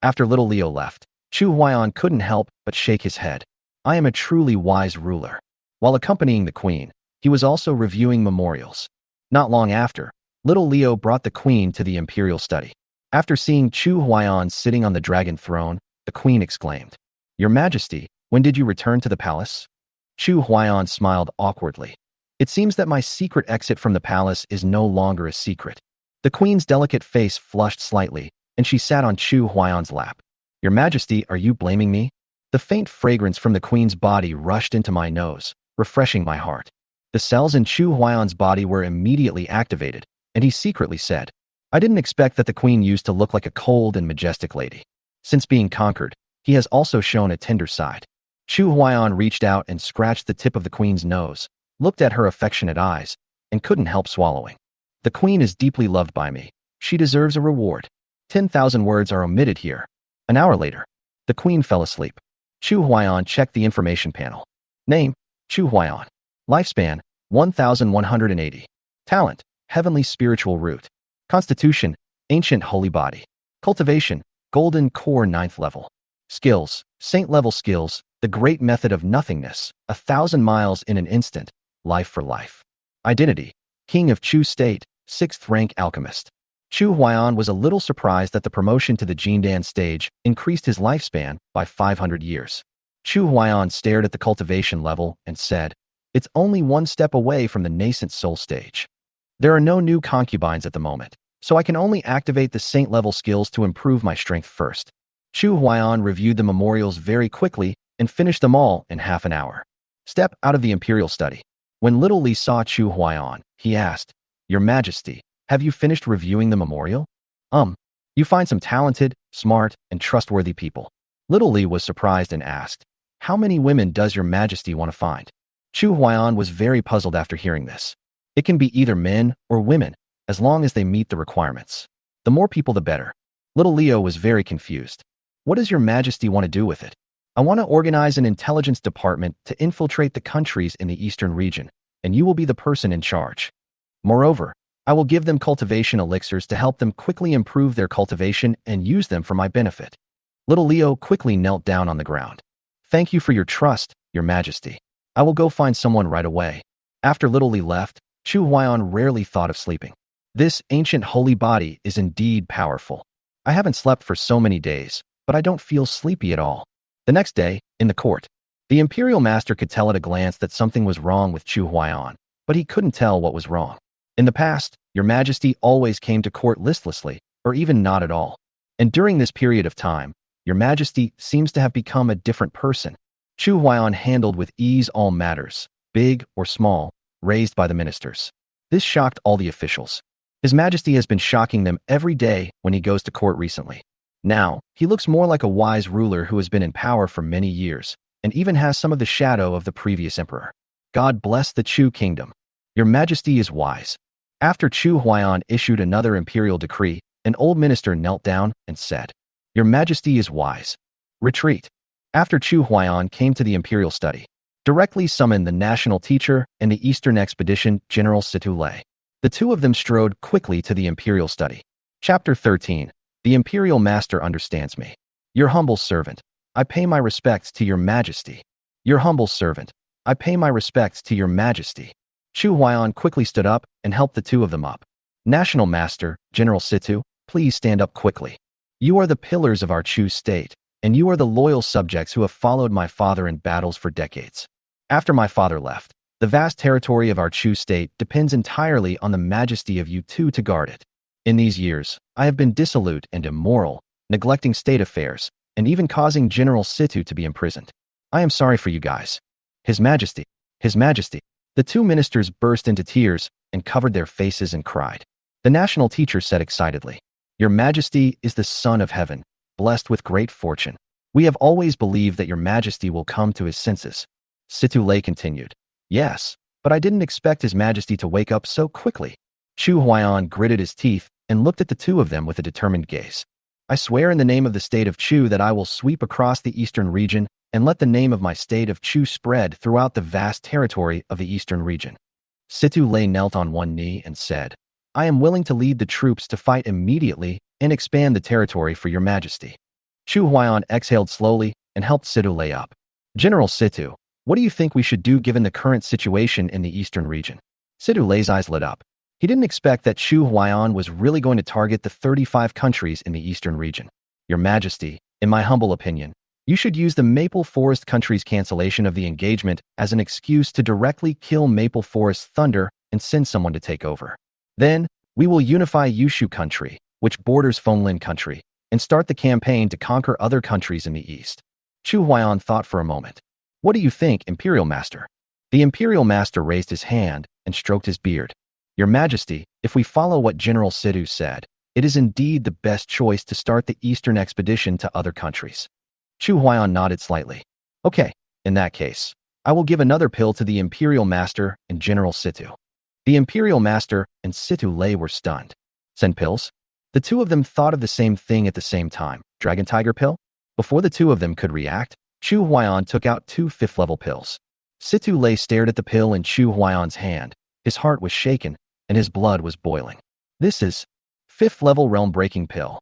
After little Leo left, Chu Huaiyan couldn't help but shake his head. I am a truly wise ruler. While accompanying the queen, he was also reviewing memorials. Not long after, little Leo brought the queen to the imperial study. After seeing Chu Huaiyan sitting on the dragon throne, the queen exclaimed, Your Majesty, when did you return to the palace? Chu Huaiyan smiled awkwardly. It seems that my secret exit from the palace is no longer a secret. The queen's delicate face flushed slightly, and she sat on Chu Huaiyan's lap. Your Majesty, are you blaming me? The faint fragrance from the queen's body rushed into my nose, refreshing my heart. The cells in Chu Huaiyan's body were immediately activated, and he secretly said, I didn't expect that the queen used to look like a cold and majestic lady. Since being conquered, he has also shown a tender side. Chu Huaiyan reached out and scratched the tip of the queen's nose, looked at her affectionate eyes, and couldn't help swallowing. The queen is deeply loved by me. She deserves a reward. 10,000 words are omitted here. An hour later, the queen fell asleep. Chu Huaiyan checked the information panel. Name, Chu Huaiyan. Lifespan, 1,180. Talent, heavenly spiritual root. Constitution, ancient holy body. Cultivation, golden core 9th level. Skills, saint level skills, the great method of nothingness, 1,000 miles in an instant, life for life. Identity, king of Chu state, 6th rank alchemist. Chu Huaiyan was a little surprised that the promotion to the Jindan stage increased his lifespan by 500 years. Chu Huaiyan stared at the cultivation level and said, It's only one step away from the nascent soul stage. There are no new concubines at the moment, so I can only activate the saint-level skills to improve my strength first. Chu Huaiyan reviewed the memorials very quickly and finished them all in half an hour. Step out of the imperial study. When little Li saw Chu Huaiyan, he asked, Your Majesty, have you finished reviewing the memorial? You find some talented, smart, and trustworthy people. Little Li was surprised and asked, How many women does Your Majesty want to find? Chu Huaiyan was very puzzled after hearing this. It can be either men or women, as long as they meet the requirements. The more people, the better. Little Leo was very confused. What does Your Majesty want to do with it? I want to organize an intelligence department to infiltrate the countries in the eastern region, and you will be the person in charge. Moreover, I will give them cultivation elixirs to help them quickly improve their cultivation and use them for my benefit. Little Leo quickly knelt down on the ground. Thank you for your trust, Your Majesty. I will go find someone right away. After Little Li left, Chu Huaiyan rarely thought of sleeping. This ancient holy body is indeed powerful. I haven't slept for so many days, but I don't feel sleepy at all. The next day, in the court, the imperial master could tell at a glance that something was wrong with Chu Huaiyan, but he couldn't tell what was wrong. In the past, Your Majesty always came to court listlessly, or even not at all. And during this period of time, your Majesty seems to have become a different person. Chu Huaiyan handled with ease all matters, big or small, raised by the ministers. This shocked all the officials. His Majesty has been shocking them every day when he goes to court recently. Now, he looks more like a wise ruler who has been in power for many years, and even has some of the shadow of the previous emperor. God bless the Chu kingdom. Your Majesty is wise. After Chu Huaiyan issued another imperial decree, an old minister knelt down and said, Your Majesty is wise. Retreat. After Chu Huaiyan came to the imperial study, directly summoned the national teacher and the Eastern expedition General Situ Lei. The two of them strode quickly to the imperial study. Chapter 13. The imperial master understands me. Your humble servant. I pay my respects to your Majesty. Your humble servant. I pay my respects to your Majesty. Chu Huaiyan quickly stood up and helped the two of them up. National Master, General Situ, please stand up quickly. You are the pillars of our Chu state, and you are the loyal subjects who have followed my father in battles for decades. After my father left, the vast territory of our Chu state depends entirely on the majesty of you two to guard it. In these years, I have been dissolute and immoral, neglecting state affairs, and even causing General Situ to be imprisoned. I am sorry for you guys. His Majesty, His Majesty. The two ministers burst into tears and covered their faces and cried. The national teacher said excitedly, Your Majesty is the Son of Heaven, blessed with great fortune. We have always believed that your Majesty will come to his senses. Situ Lei continued, Yes, but I didn't expect His Majesty to wake up so quickly. Chu Huaiyan gritted his teeth and looked at the two of them with a determined gaze. I swear in the name of the state of Chu that I will sweep across the eastern region and let the name of my state of Chu spread throughout the vast territory of the eastern region. Situ Lei knelt on one knee and said, I am willing to lead the troops to fight immediately and expand the territory for your Majesty. Chu Huaiyan exhaled slowly and helped Situ Lei up. General Situ, what do you think we should do given the current situation in the eastern region? Situ Lei's eyes lit up. He didn't expect that Chu Huaiyan was really going to target the 35 countries in the eastern region. Your Majesty, in my humble opinion, you should use the Maple Forest country's cancellation of the engagement as an excuse to directly kill Maple Forest Thunder and send someone to take over. Then, we will unify Yushu country, which borders Fenglin country, and start the campaign to conquer other countries in the east. Chu Huaiyan thought for a moment. What do you think, Imperial Master? The Imperial Master raised his hand and stroked his beard. Your Majesty, if we follow what General Situ said, it is indeed the best choice to start the eastern expedition to other countries. Chu Huaiyan nodded slightly. Okay, in that case, I will give another pill to the Imperial Master and General Situ. The Imperial Master and Situ Lei were stunned. Send pills? The two of them thought of the same thing at the same time. Dragon Tiger pill? Before the two of them could react, Chu Huaiyan took out 2 fifth-level pills. Situ Lei stared at the pill in Chu Huaiyan's hand. His heart was shaken, and his blood was boiling. This is 5th-level realm-breaking pill.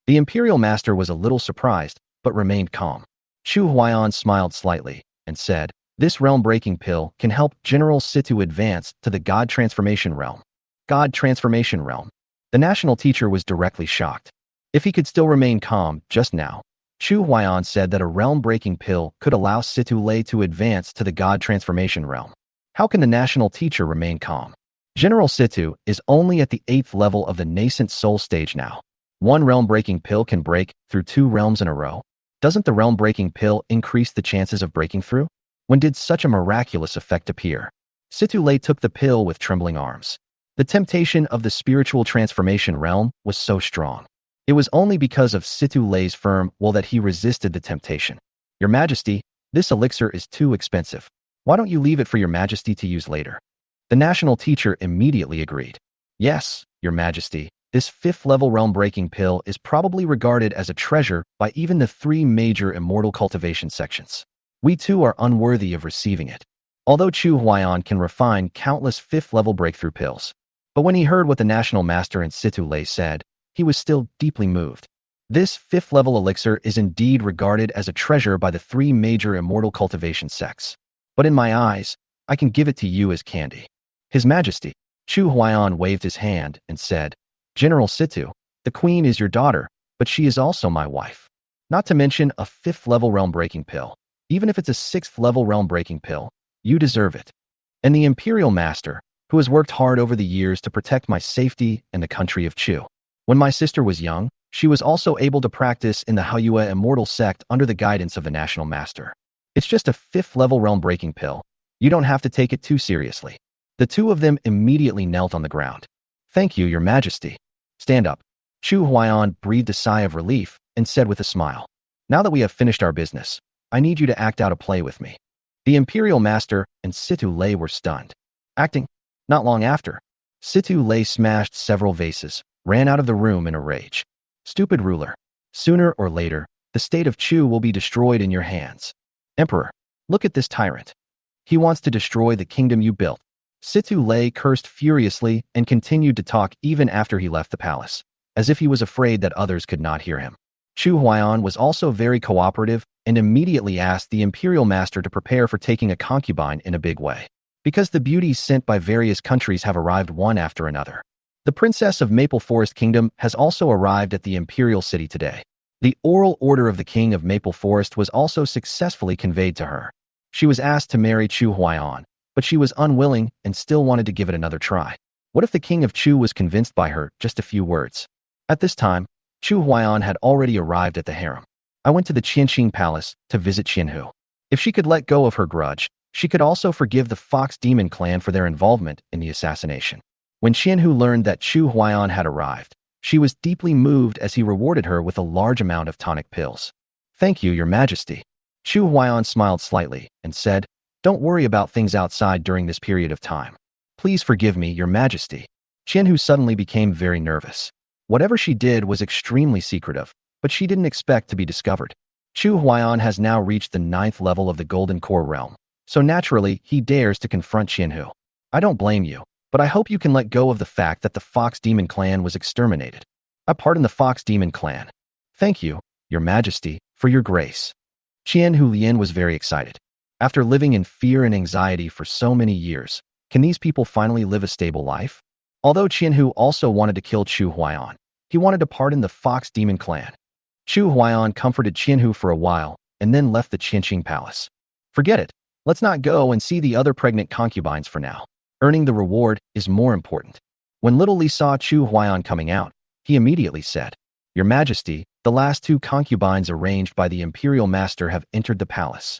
The Imperial Master was a little surprised, but remained calm. Chu Huaiyan smiled slightly and said, This realm-breaking pill can help General Situ advance to the God Transformation Realm. God Transformation Realm. The national teacher was directly shocked. If he could still remain calm just now, Chu Huaiyan said that a realm-breaking pill could allow Situ Lei to advance to the God Transformation Realm. How can the national teacher remain calm? General Situ is only at the 8th level of the nascent soul stage now. One realm-breaking pill can break through 2 realms in a row. Doesn't the realm-breaking pill increase the chances of breaking through? When did such a miraculous effect appear? Situ Lei took the pill with trembling arms. The temptation of the spiritual transformation realm was so strong. It was only because of Situ Lei's firm will that he resisted the temptation. Your Majesty, this elixir is too expensive. Why don't you leave it for your Majesty to use later? The national teacher immediately agreed. Yes, Your Majesty, this 5th-level realm-breaking pill is probably regarded as a treasure by even the 3 major immortal cultivation sections. We too are unworthy of receiving it. Although Chu Huaiyan can refine countless 5th-level breakthrough pills. But when he heard what the national master and Situ Lei said, he was still deeply moved. This 5th-level elixir is indeed regarded as a treasure by the 3 major immortal cultivation sects. But in my eyes, I can give it to you as candy. His Majesty, Chu Huaiyan waved his hand and said, General Situ, the queen is your daughter, but she is also my wife. Not to mention a 5th-level realm-breaking pill. Even if it's a 6th-level realm-breaking pill, you deserve it. And the Imperial Master, who has worked hard over the years to protect my safety and the country of Chu. When my sister was young, She was also able to practice in the Haoyue Immortal Sect under the guidance of the National Master. It's just a 5th-level realm-breaking pill. You don't have to take it too seriously. The two of them immediately knelt on the ground. Thank you, Your Majesty. Stand up. Chu Huaiyan breathed a sigh of relief and said with a smile, now that we have finished our business, I need you to act out a play with me. The Imperial Master and Situ Lei were stunned. Acting? Not long after, Situ Lei smashed several vases, ran out of the room in a rage. Stupid ruler. Sooner or later, the state of Chu will be destroyed in your hands. Emperor, look at this tyrant. He wants to destroy the kingdom you built. Situ Lei cursed furiously and continued to talk even after he left the palace, as if he was afraid that others could not hear him. Chu Huaiyan was also very cooperative and immediately asked the Imperial Master to prepare for taking a concubine in a big way, because the beauties sent by various countries have arrived one after another. The Princess of Maple Forest Kingdom has also arrived at the Imperial City today. The oral order of the King of Maple Forest was also successfully conveyed to her. She was asked to marry Chu Huaiyan, but she was unwilling and still wanted to give it another try. What if the King of Chu was convinced by her just a few words? At this time, Chu Huaiyan had already arrived at the harem. I went to the Qianqing Palace to visit Qianhu. If she could let go of her grudge, she could also forgive the Fox Demon clan for their involvement in the assassination. When Qianhu learned that Chu Huaiyan had arrived, she was deeply moved as he rewarded her with a large amount of tonic pills. Thank you, Your Majesty. Chu Huaiyan smiled slightly and said, don't worry about things outside during this period of time. Please forgive me, Your Majesty. Qianhu suddenly became very nervous. Whatever she did was extremely secretive, but she didn't expect to be discovered. Chu Huaiyan has now reached the 9th level of the Golden Core realm, so naturally he dares to confront Qianhu. I don't blame you, but I hope you can let go of the fact that the Fox Demon clan was exterminated. I pardon the Fox Demon clan. Thank you, Your Majesty, for your grace. Qianhu Lian was very excited. After living in fear and anxiety for so many years, can these people finally live a stable life? Although Qianhu also wanted to kill Chu Huaiyan, he wanted to pardon the Fox Demon clan. Chu Huaiyan comforted Qianhu for a while and then left the Qianqing Palace. Forget it. Let's not go and see the other pregnant concubines for now. Earning the reward is more important. When Little Li saw Chu Huaiyan coming out, he immediately said, Your Majesty, the last 2 concubines arranged by the Imperial Master have entered the palace.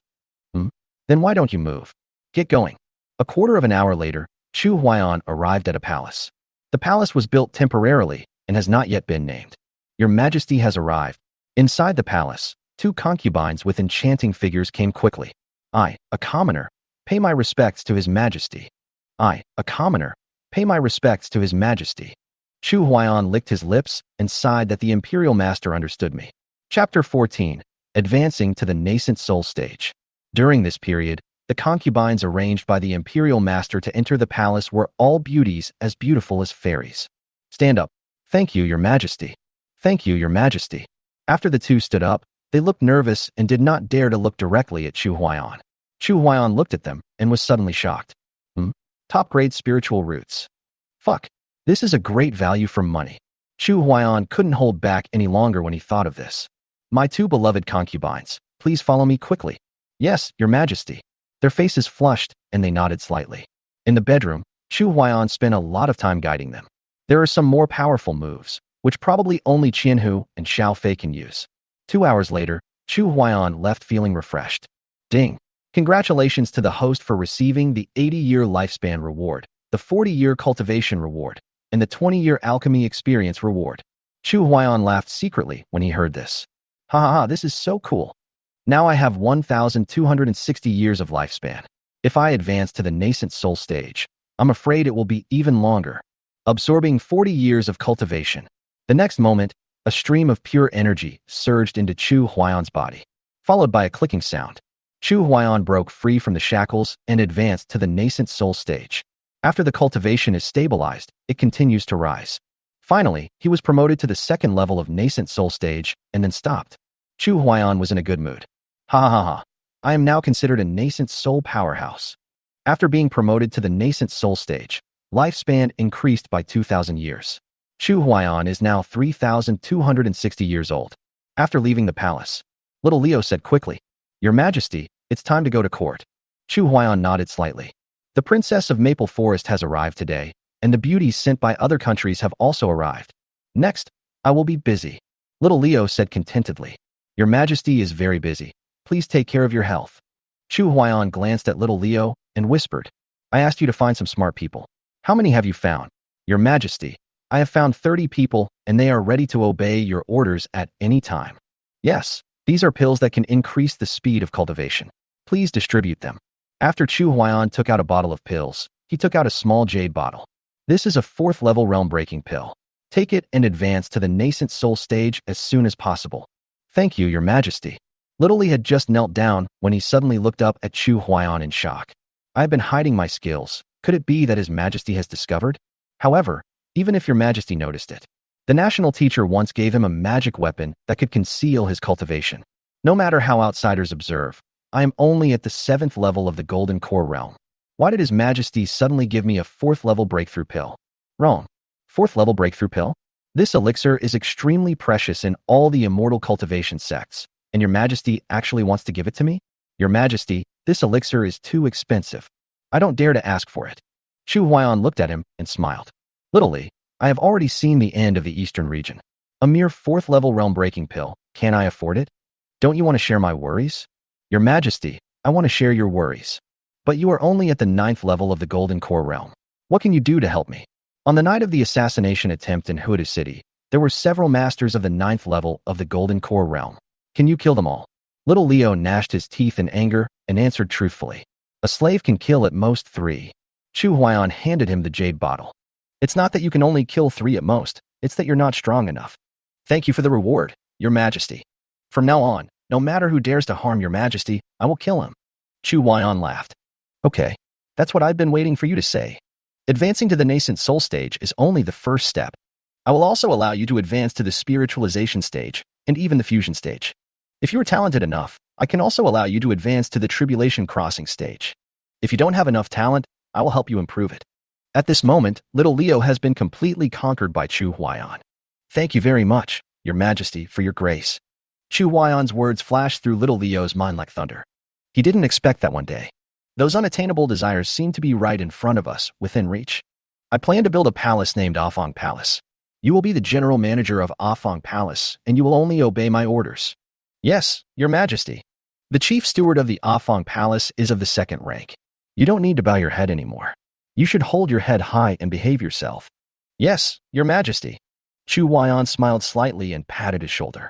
Then why don't you move? Get going. A quarter of an hour later, Chu Huaiyan arrived at a palace. The palace was built temporarily and has not yet been named. Your Majesty has arrived. Inside the palace, 2 concubines with enchanting figures came quickly. I, a commoner, pay my respects to His Majesty. I, a commoner, pay my respects to His Majesty. Chu Huaiyan licked his lips and sighed that the Imperial Master understood me. Chapter 14. Advancing to the Nascent Soul Stage. During this period, the concubines arranged by the Imperial Master to enter the palace were all beauties as beautiful as fairies. Stand up. Thank you, Your Majesty. Thank you, Your Majesty. After the 2 stood up, they looked nervous and did not dare to look directly at Chu Huaiyan. Chu Huaiyan looked at them and was suddenly shocked. Top-grade spiritual roots. Fuck. This is a great value for money. Chu Huaiyan couldn't hold back any longer when he thought of this. My 2 beloved concubines, please follow me quickly. Yes, Your Majesty. Their faces flushed, and they nodded slightly. In the bedroom, Chu Huaiyan spent a lot of time guiding them. There are some more powerful moves, which probably only Qianhu and Xiao Fei can use. 2 hours later, Chu Huaiyan left feeling refreshed. Ding! Congratulations to the host for receiving the 80-year lifespan reward, the 40-year cultivation reward, and the 20-year alchemy experience reward. Chu Huaiyan laughed secretly when he heard this. Ha ha ha, this is so cool. Now I have 1,260 years of lifespan. If I advance to the nascent soul stage, I'm afraid it will be even longer, absorbing 40 years of cultivation. The next moment, a stream of pure energy surged into Chu Huaiyan's body, followed by a clicking sound. Chu Huaiyan broke free from the shackles and advanced to the nascent soul stage. After the cultivation is stabilized, it continues to rise. Finally, he was promoted to the 2nd level of nascent soul stage and then stopped. Chu Huaiyan was in a good mood. Ha ha ha ha. I am now considered a nascent soul powerhouse. After being promoted to the nascent soul stage, lifespan increased by 2,000 years. Chu Huaiyan is now 3,260 years old. After leaving the palace, little Leo said quickly, Your Majesty, it's time to go to court. Chu Huaiyan nodded slightly. The Princess of Maple Forest has arrived today, and the beauties sent by other countries have also arrived. Next, I will be busy. Little Leo said contentedly. Your Majesty is very busy. Please take care of your health. Chu Huaiyan glanced at little Leo and whispered, I asked you to find some smart people. How many have you found? Your Majesty, I have found 30 people and they are ready to obey your orders at any time. Yes, these are pills that can increase the speed of cultivation. Please distribute them. After Chu Huaiyan took out a bottle of pills, he took out a small jade bottle. This is a 4th level realm-breaking pill. Take it and advance to the nascent soul stage as soon as possible. Thank you, Your Majesty. Little Lee had just knelt down when he suddenly looked up at Chu Huaiyan in shock. I have been hiding my skills. Could it be that His Majesty has discovered? However, even if Your Majesty noticed it, the national teacher once gave him a magic weapon that could conceal his cultivation. No matter how outsiders observe, I am only at the 7th level of the Golden Core realm. Why did His Majesty suddenly give me a 4th level breakthrough pill? Wrong. 4th level breakthrough pill? This elixir is extremely precious in all the immortal cultivation sects, and Your Majesty actually wants to give it to me? Your Majesty, this elixir is too expensive. I don't dare to ask for it. Chu Huaiyan looked at him and smiled. Little Lee, I have already seen the end of the Eastern region. A mere 4th level realm-breaking pill. Can I afford it? Don't you want to share my worries? Your Majesty, I want to share your worries. But you are only at the 9th level of the Golden Core realm. What can you do to help me? On the night of the assassination attempt in Huda City, there were several masters of the 9th level of the Golden Core realm. Can you kill them all? Little Leo gnashed his teeth in anger and answered truthfully. A slave can kill at most 3. Chu Huaiyan handed him the jade bottle. It's not that you can only kill 3 at most, it's that you're not strong enough. Thank you for the reward, Your Majesty. From now on, no matter who dares to harm Your Majesty, I will kill him. Chu Huaiyan laughed. Okay, that's what I've been waiting for you to say. Advancing to the nascent soul stage is only the first step. I will also allow you to advance to the spiritualization stage and even the fusion stage. If you are talented enough, I can also allow you to advance to the tribulation crossing stage. If you don't have enough talent, I will help you improve it. At this moment, little Leo has been completely conquered by Chu Huaiyan. Thank you very much, Your Majesty, for your grace. Chu Huaiyan's words flashed through little Leo's mind like thunder. He didn't expect that one day. Those unattainable desires seem to be right in front of us, within reach. I plan to build a palace named Afong Palace. You will be the general manager of Afong Palace, and you will only obey my orders. Yes, Your Majesty. The chief steward of the Afong Palace is of the 2nd rank. You don't need to bow your head anymore. You should hold your head high and behave yourself. Yes, Your Majesty. Chu Huaiyan smiled slightly and patted his shoulder.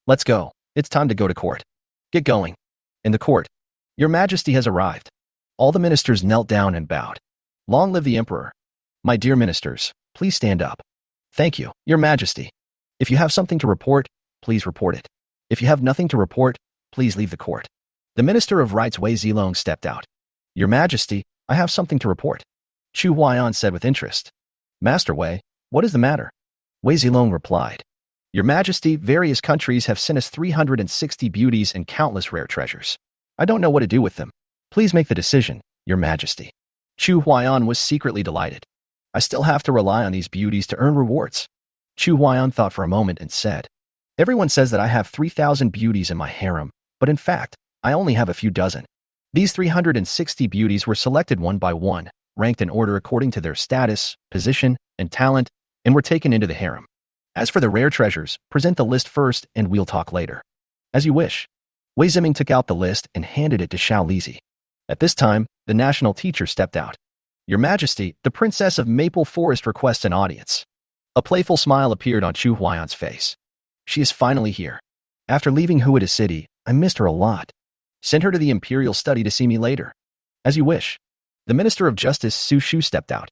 Let's go. It's time to go to court. Get going. In the court, Your Majesty has arrived. All the ministers knelt down and bowed. Long live the Emperor. My dear ministers, please stand up. Thank you, Your Majesty. If you have something to report, please report it. If you have nothing to report, please leave the court. The Minister of Rights Wei Zilong stepped out. Your Majesty, I have something to report. Chu Huaiyan said with interest. Master Wei, what is the matter? Wei Zilong replied. Your Majesty, various countries have sent us 360 beauties and countless rare treasures. I don't know what to do with them. Please make the decision, Your Majesty. Chu Huaiyan was secretly delighted. I still have to rely on these beauties to earn rewards. Chu Huaiyan thought for a moment and said, Everyone says that I have 3,000 beauties in my harem, but in fact, I only have a few dozen. These 360 beauties were selected one by one, ranked in order according to their status, position, and talent, and were taken into the harem. As for the rare treasures, present the list first and we'll talk later. As you wish. Wei Ziming took out the list and handed it to Xiao Lizi. At this time, the national teacher stepped out. Your Majesty, the Princess of Maple Forest requests an audience. A playful smile appeared on Chu Huaiyan's face. She is finally here. After leaving Huda City, I missed her a lot. Send her to the Imperial Study to see me later. As you wish. The Minister of Justice Su Shu stepped out.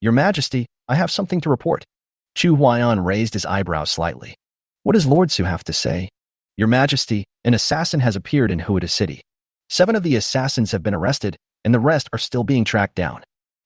Your Majesty, I have something to report. Chu Huaiyan raised his eyebrows slightly. What does Lord Su have to say? Your Majesty, an assassin has appeared in Huda City. 7 of the assassins have been arrested, and the rest are still being tracked down.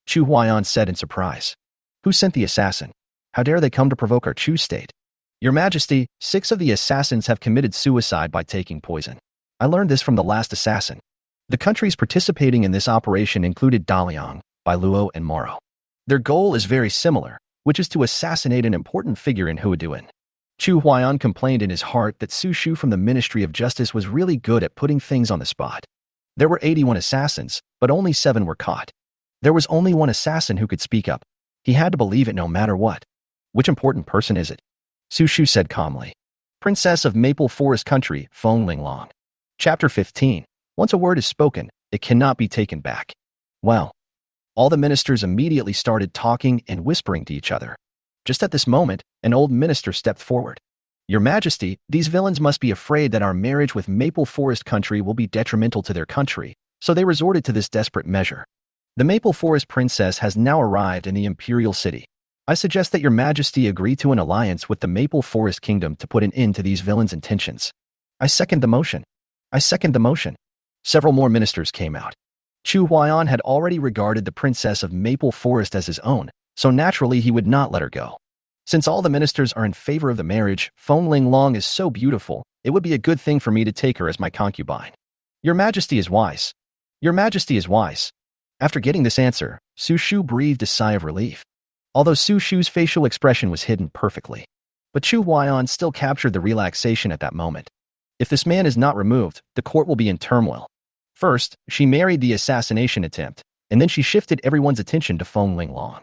Chu Huaiyan said in surprise. Who sent the assassin? How dare they come to provoke our Chu state? Your Majesty, 6 of the assassins have committed suicide by taking poison. I learned this from the last assassin. The countries participating in this operation included Daliang, Bailuo, and Moro. Their goal is very similar, which is to assassinate an important figure in Huaduan. Chu Huaiyan complained in his heart that Su Shu from the Ministry of Justice was really good at putting things on the spot. There were 81 assassins, but only 7 were caught. There was only one assassin who could speak up. He had to believe it no matter what. Which important person is it? Su Shu said calmly. Princess of Maple Forest Country, Feng Linglong. Chapter 15. Once a word is spoken, it cannot be taken back. Well, all the ministers immediately started talking and whispering to each other. Just at this moment, an old minister stepped forward. Your Majesty, these villains must be afraid that our marriage with Maple Forest Country will be detrimental to their country, so they resorted to this desperate measure. The Maple Forest Princess has now arrived in the Imperial City. I suggest that Your Majesty agree to an alliance with the Maple Forest Kingdom to put an end to these villains' intentions. I second the motion. I second the motion. Several more ministers came out. Chu Huaiyan had already regarded the Princess of Maple Forest as his own, so naturally he would not let her go. Since all the ministers are in favor of the marriage, Feng Linglong is so beautiful, it would be a good thing for me to take her as my concubine. Your Majesty is wise. Your Majesty is wise. After getting this answer, Su Shu breathed a sigh of relief. Although Su Shu's facial expression was hidden perfectly. But Chu Huaiyan still captured the relaxation at that moment. If this man is not removed, the court will be in turmoil. First, she married the assassination attempt, and then she shifted everyone's attention to Feng Linglong.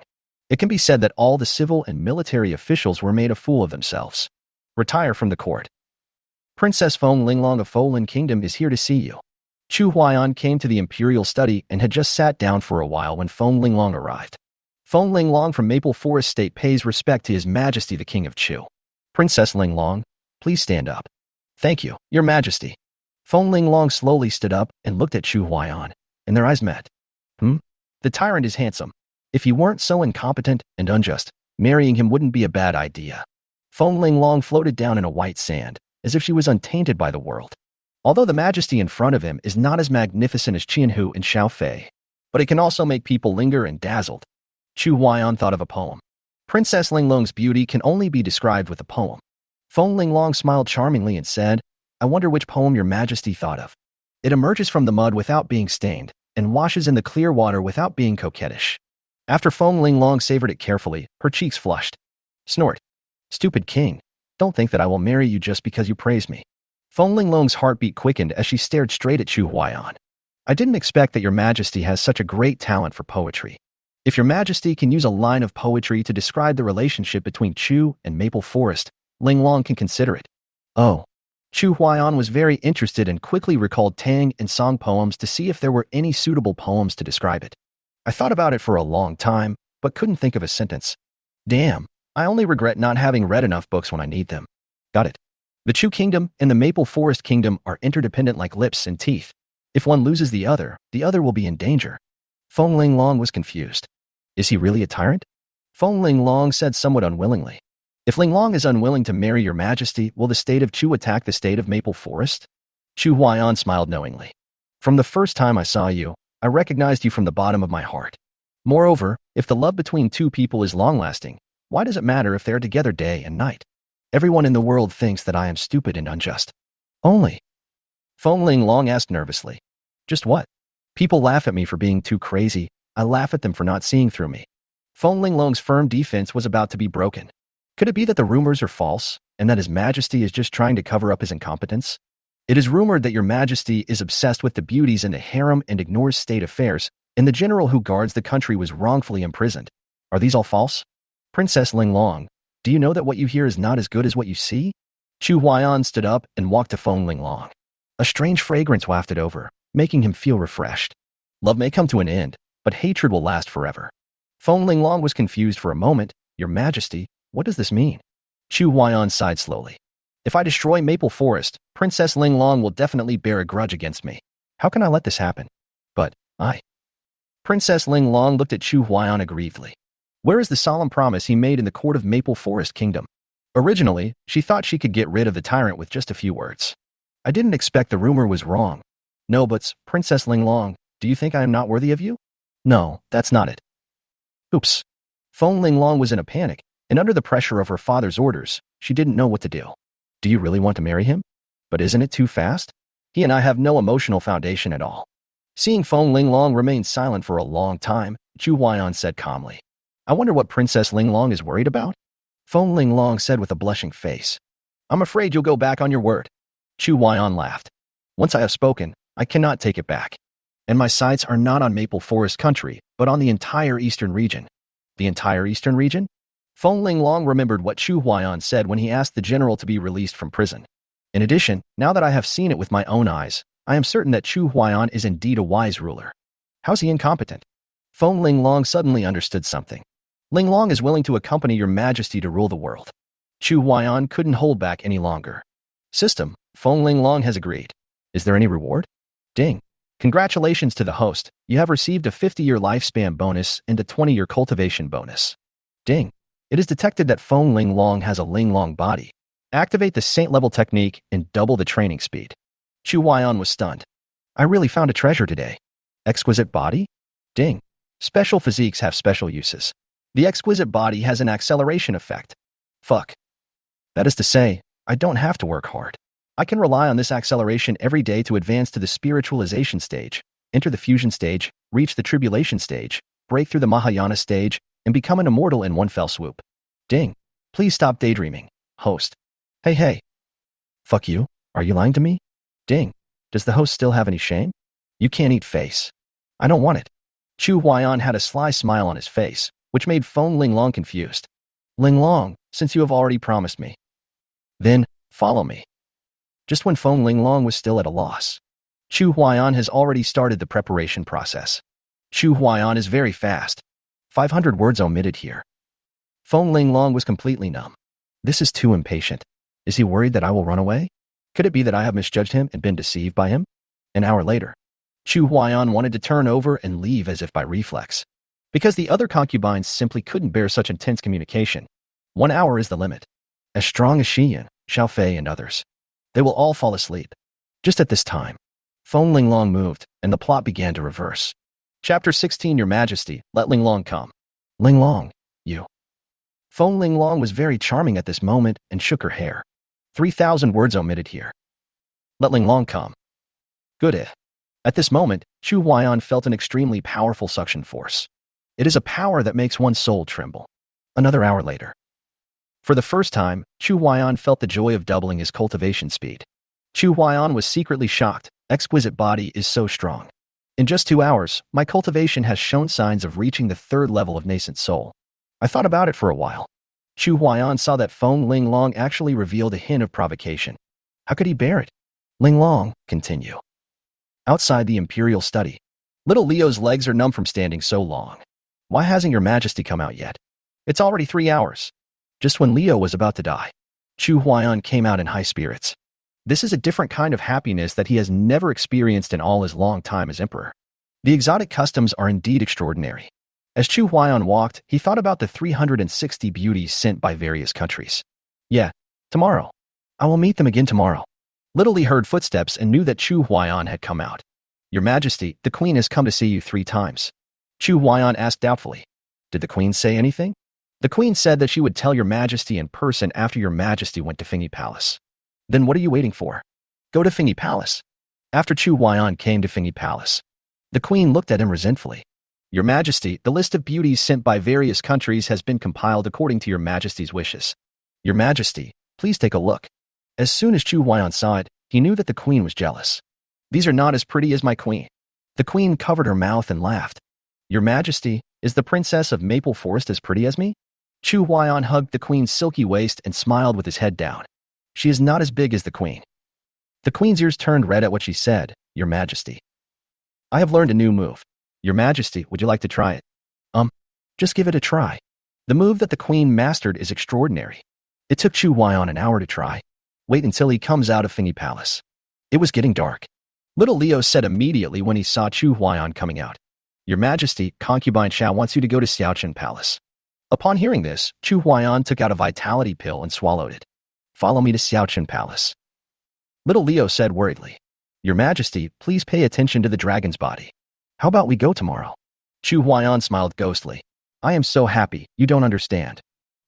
It can be said that all the civil and military officials were made a fool of themselves. Retire from the court. Princess Feng Linglong of Folin Kingdom is here to see you. Chu Huaiyan came to the imperial study and had just sat down for a while when Feng Linglong arrived. Feng Linglong from Maple Forest State pays respect to His Majesty the King of Chu. Princess Linglong, please stand up. Thank you, Your Majesty. Feng Linglong slowly stood up and looked at Chu Huaiyan, and their eyes met. The tyrant is handsome. If he weren't so incompetent and unjust, marrying him wouldn't be a bad idea. Feng Linglong floated down in a white sand, as if she was untainted by the world. Although the Majesty in front of him is not as magnificent as Qianhu and Xiaofei, but it can also make people linger and dazzled. Chu Huaiyan thought of a poem. Princess Linglong's beauty can only be described with a poem. Feng Linglong smiled charmingly and said, I wonder which poem Your Majesty thought of. It emerges from the mud without being stained, and washes in the clear water without being coquettish. After Feng Linglong savored it carefully, her cheeks flushed. Snort. Stupid king, don't think that I will marry you just because you praise me. Feng Linglong's heartbeat quickened as she stared straight at Chu Huaiyan. I didn't expect that Your Majesty has such a great talent for poetry. If Your Majesty can use a line of poetry to describe the relationship between Chu and Maple Forest, Linglong can consider it. Oh. Chu Huaiyan was very interested and quickly recalled Tang and Song poems to see if there were any suitable poems to describe it. I thought about it for a long time, but couldn't think of a sentence. Damn, I only regret not having read enough books when I need them. Got it. The Chu Kingdom and the Maple Forest Kingdom are interdependent like lips and teeth. If one loses the other will be in danger. Feng Linglong was confused. Is he really a tyrant? Feng Linglong said somewhat unwillingly. If Linglong is unwilling to marry Your Majesty, will the state of Chu attack the state of Maple Forest? Chu Huaiyan smiled knowingly. From the first time I saw you, I recognized you from the bottom of my heart. Moreover, if the love between two people is long-lasting, why does it matter if they are together day and night? Everyone in the world thinks that I am stupid and unjust. Only. Feng Linglong asked nervously. Just what? People laugh at me for being too crazy. I laugh at them for not seeing through me. Feng Linglong's firm defense was about to be broken. Could it be that the rumors are false, and that His Majesty is just trying to cover up his incompetence? It is rumored that Your Majesty is obsessed with the beauties in the harem and ignores state affairs, and the general who guards the country was wrongfully imprisoned. Are these all false? Princess Linglong, do you know that what you hear is not as good as what you see? Chu Huaiyan stood up and walked to Feng Linglong. A strange fragrance wafted over, making him feel refreshed. Love may come to an end, but hatred will last forever. Feng Linglong was confused for a moment. Your Majesty, what does this mean? Chu Huaiyan sighed slowly. If I destroy Maple Forest, Princess Linglong will definitely bear a grudge against me. How can I let this happen? But, Princess Linglong looked at Chu Huaiyan aggrievedly. Where is the solemn promise he made in the court of Maple Forest Kingdom? Originally, she thought she could get rid of the tyrant with just a few words. I didn't expect the rumor was wrong. No, but, Princess Linglong, do you think I am not worthy of you? No, that's not it. Oops. Feng Linglong was in a panic, and under the pressure of her father's orders, she didn't know what to do. Do you really want to marry him? But isn't it too fast? He and I have no emotional foundation at all. Seeing Feng Linglong remain silent for a long time, Chu Huaiyan said calmly. I wonder what Princess Linglong is worried about? Feng Linglong said with a blushing face. I'm afraid you'll go back on your word. Chu Huaiyan laughed. Once I have spoken, I cannot take it back. And my sights are not on Maple Forest Country, but on the entire eastern region. The entire eastern region? Feng Linglong remembered what Chu Huaiyan said when he asked the general to be released from prison. In addition, now that I have seen it with my own eyes, I am certain that Chu Huaiyan is indeed a wise ruler. How's he incompetent? Feng Linglong suddenly understood something. Linglong is willing to accompany your majesty to rule the world. Chu Huaiyan couldn't hold back any longer. System, Feng Linglong has agreed. Is there any reward? Ding. Congratulations to the host, you have received a 50-year lifespan bonus and a 20-year cultivation bonus. Ding. It is detected that Feng Linglong has a Linglong body. Activate the Saint-level technique and double the training speed. Chu Huaiyan was stunned. I really found a treasure today. Exquisite body? Ding. Special physiques have special uses. The exquisite body has an acceleration effect. Fuck. That is to say, I don't have to work hard. I can rely on this acceleration every day to advance to the spiritualization stage, enter the fusion stage, reach the tribulation stage, break through the Mahayana stage, and become an immortal in one fell swoop. Ding. Please stop daydreaming, host. Hey. Fuck you, are you lying to me? Ding. Does the host still have any shame? You can't eat face. I don't want it. Chu Huaiyan had a sly smile on his face, which made Feng Linglong confused. Linglong, since you have already promised me. Then, follow me. Just when Feng Linglong was still at a loss, Chu Huaiyan has already started the preparation process. Chu Huaiyan is very fast. 500 words omitted here. Feng Linglong was completely numb. This is too impatient. Is he worried that I will run away? Could it be that I have misjudged him and been deceived by him? An hour later, Chu Huaiyan wanted to turn over and leave as if by reflex. Because the other concubines simply couldn't bear such intense communication. 1 hour is the limit. As strong as Xiyan, Xiao Fei, and others. They will all fall asleep. Just at this time, Feng Linglong moved, and the plot began to reverse. Chapter 16 Your Majesty, let Linglong come. Linglong, you. Feng Linglong was very charming at this moment and shook her hair. 3,000 words omitted here. Let Linglong come. Good. At this moment, Chu Huaiyan felt an extremely powerful suction force. It is a power that makes one's soul tremble. Another hour later. For the first time, Chu Huaiyan felt the joy of doubling his cultivation speed. Chu Huaiyan was secretly shocked. Exquisite body is so strong. In just 2 hours, my cultivation has shown signs of reaching the 3rd level of nascent soul. I thought about it for a while. Chu Huaiyan saw that Feng Linglong actually revealed a hint of provocation. How could he bear it? Linglong, continue. Outside the imperial study. Little Leo's legs are numb from standing so long. Why hasn't your majesty come out yet? It's already 3 hours. Just when Leo was about to die, Chu Huaiyan came out in high spirits. This is a different kind of happiness that he has never experienced in all his long time as emperor. The exotic customs are indeed extraordinary. As Chu Huaiyan walked, he thought about the 360 beauties sent by various countries. Yeah, tomorrow. I will meet them again tomorrow. Little Li heard footsteps and knew that Chu Huaiyan had come out. Your Majesty, the Queen has come to see you 3 times. Chu Huaiyan asked doubtfully. Did the Queen say anything? The Queen said that she would tell your Majesty in person after your Majesty went to Fingy Palace. Then what are you waiting for? Go to Fingy Palace. After Chu Huaiyan came to Fingy Palace, the Queen looked at him resentfully. Your Majesty, the list of beauties sent by various countries has been compiled according to your Majesty's wishes. Your Majesty, please take a look. As soon as Chu Huaiyan saw it, he knew that the Queen was jealous. These are not as pretty as my Queen. The Queen covered her mouth and laughed. Your Majesty, is the Princess of Maple Forest as pretty as me? Chu Huaiyan hugged the Queen's silky waist and smiled with his head down. She is not as big as the Queen. The Queen's ears turned red at what she said, Your Majesty. I have learned a new move. Your Majesty, would you like to try it? Just give it a try. The move that the Queen mastered is extraordinary. It took Chu Huaiyan an hour to try. Wait until he comes out of Fingy Palace. It was getting dark. Little Leo said immediately when he saw Chu Huaiyan coming out. Your Majesty, concubine Xiao wants you to go to Xiaochen Palace. Upon hearing this, Chu Huaiyan took out a vitality pill and swallowed it. Follow me to Xiaochen Palace. Little Leo said worriedly. Your Majesty, please pay attention to the dragon's body. How about we go tomorrow? Chu Huaiyan smiled ghostly. I am so happy, you don't understand.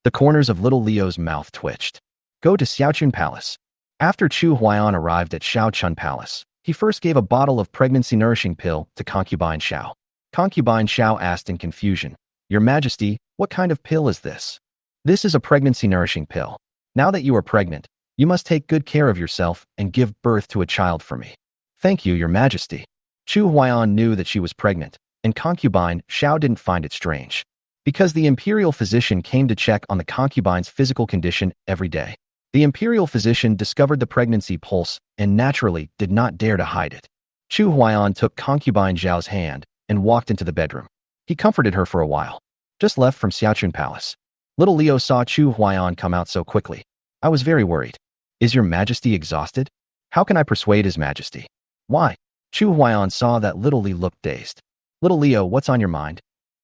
The corners of little Leo's mouth twitched. Go to Xiaochun Palace. After Chu Huaiyan arrived at Xiaochun Palace, he first gave a bottle of pregnancy-nourishing pill to concubine Xiao. Concubine Xiao asked in confusion, Your Majesty, what kind of pill is this? This is a pregnancy-nourishing pill. Now that you are pregnant, you must take good care of yourself and give birth to a child for me. Thank you, Your Majesty. Chu Huaiyan knew that she was pregnant, and concubine Xiao didn't find it strange. Because the imperial physician came to check on the concubine's physical condition every day. The imperial physician discovered the pregnancy pulse and naturally did not dare to hide it. Chu Huaiyan took concubine Zhao's hand and walked into the bedroom. He comforted her for a while. Just left from Xiaochun Palace. Little Leo saw Chu Huaiyan come out so quickly. I was very worried. Is your Majesty exhausted? How can I persuade His Majesty? Why? Chu Huaiyan saw that Little Li looked dazed. Little Leo, what's on your mind?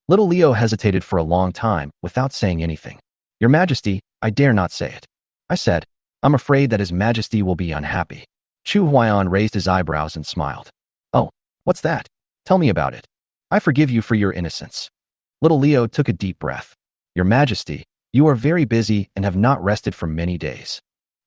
Little Leo hesitated for a long time without saying anything. Your Majesty, I dare not say it. I said, I'm afraid that His Majesty will be unhappy. Chu Huaiyan raised his eyebrows and smiled. Oh, what's that? Tell me about it. I forgive you for your innocence. Little Leo took a deep breath. Your Majesty, you are very busy and have not rested for many days.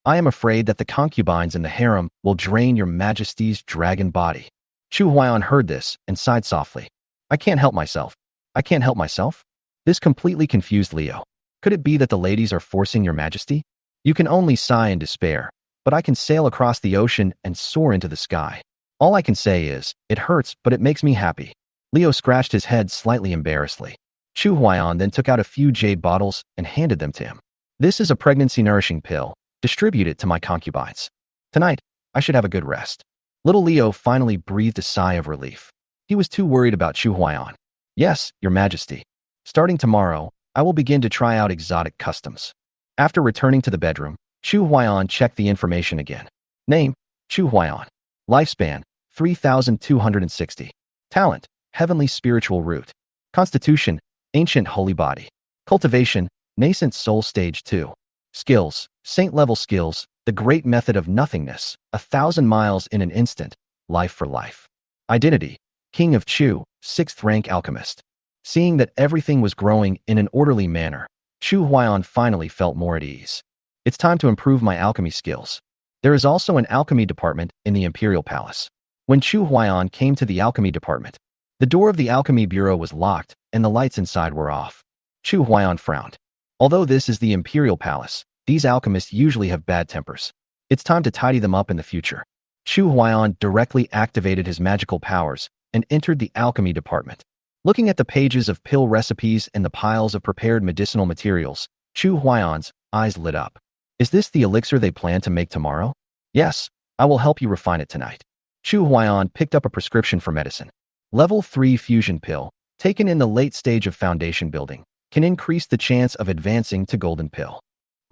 I am afraid that the concubines in the harem will drain your Majesty's dragon body. Chu Huaiyan heard this and sighed softly. I can't help myself. I can't help myself? This completely confused Leo. Could it be that the ladies are forcing your Majesty? You can only sigh in despair, but I can sail across the ocean and soar into the sky. All I can say is, it hurts, but it makes me happy. Leo scratched his head slightly embarrassedly. Chu Huaiyan then took out a few jade bottles and handed them to him. This is a pregnancy-nourishing pill. Distribute it to my concubines. Tonight, I should have a good rest. Little Leo finally breathed a sigh of relief. He was too worried about Chu Huaiyan. Yes, Your Majesty. Starting tomorrow, I will begin to try out exotic customs. After returning to the bedroom, Chu Huaiyan checked the information again. Name, Chu Huaiyan. Lifespan, 3,260. Talent, Heavenly Spiritual Root. Constitution, Ancient Holy Body. Cultivation, Nascent Soul Stage 2. Skills, Saint-level skills, the great method of nothingness, 1,000 miles in an instant, life for life. Identity, King of Chu, 6th rank alchemist. Seeing that everything was growing in an orderly manner, Chu Huaiyan finally felt more at ease. It's time to improve my alchemy skills. There is also an alchemy department in the Imperial Palace. When Chu Huaiyan came to the alchemy department, the door of the alchemy bureau was locked and the lights inside were off. Chu Huaiyan frowned. Although this is the Imperial Palace, these alchemists usually have bad tempers. It's time to tidy them up in the future. Chu Huaiyan directly activated his magical powers and entered the alchemy department. Looking at the pages of pill recipes and the piles of prepared medicinal materials, Chu Huaiyan's eyes lit up. Is this the elixir they plan to make tomorrow? Yes, I will help you refine it tonight. Chu Huaiyan picked up a prescription for medicine. Level 3 fusion pill, taken in the late stage of foundation building, can increase the chance of advancing to golden pill.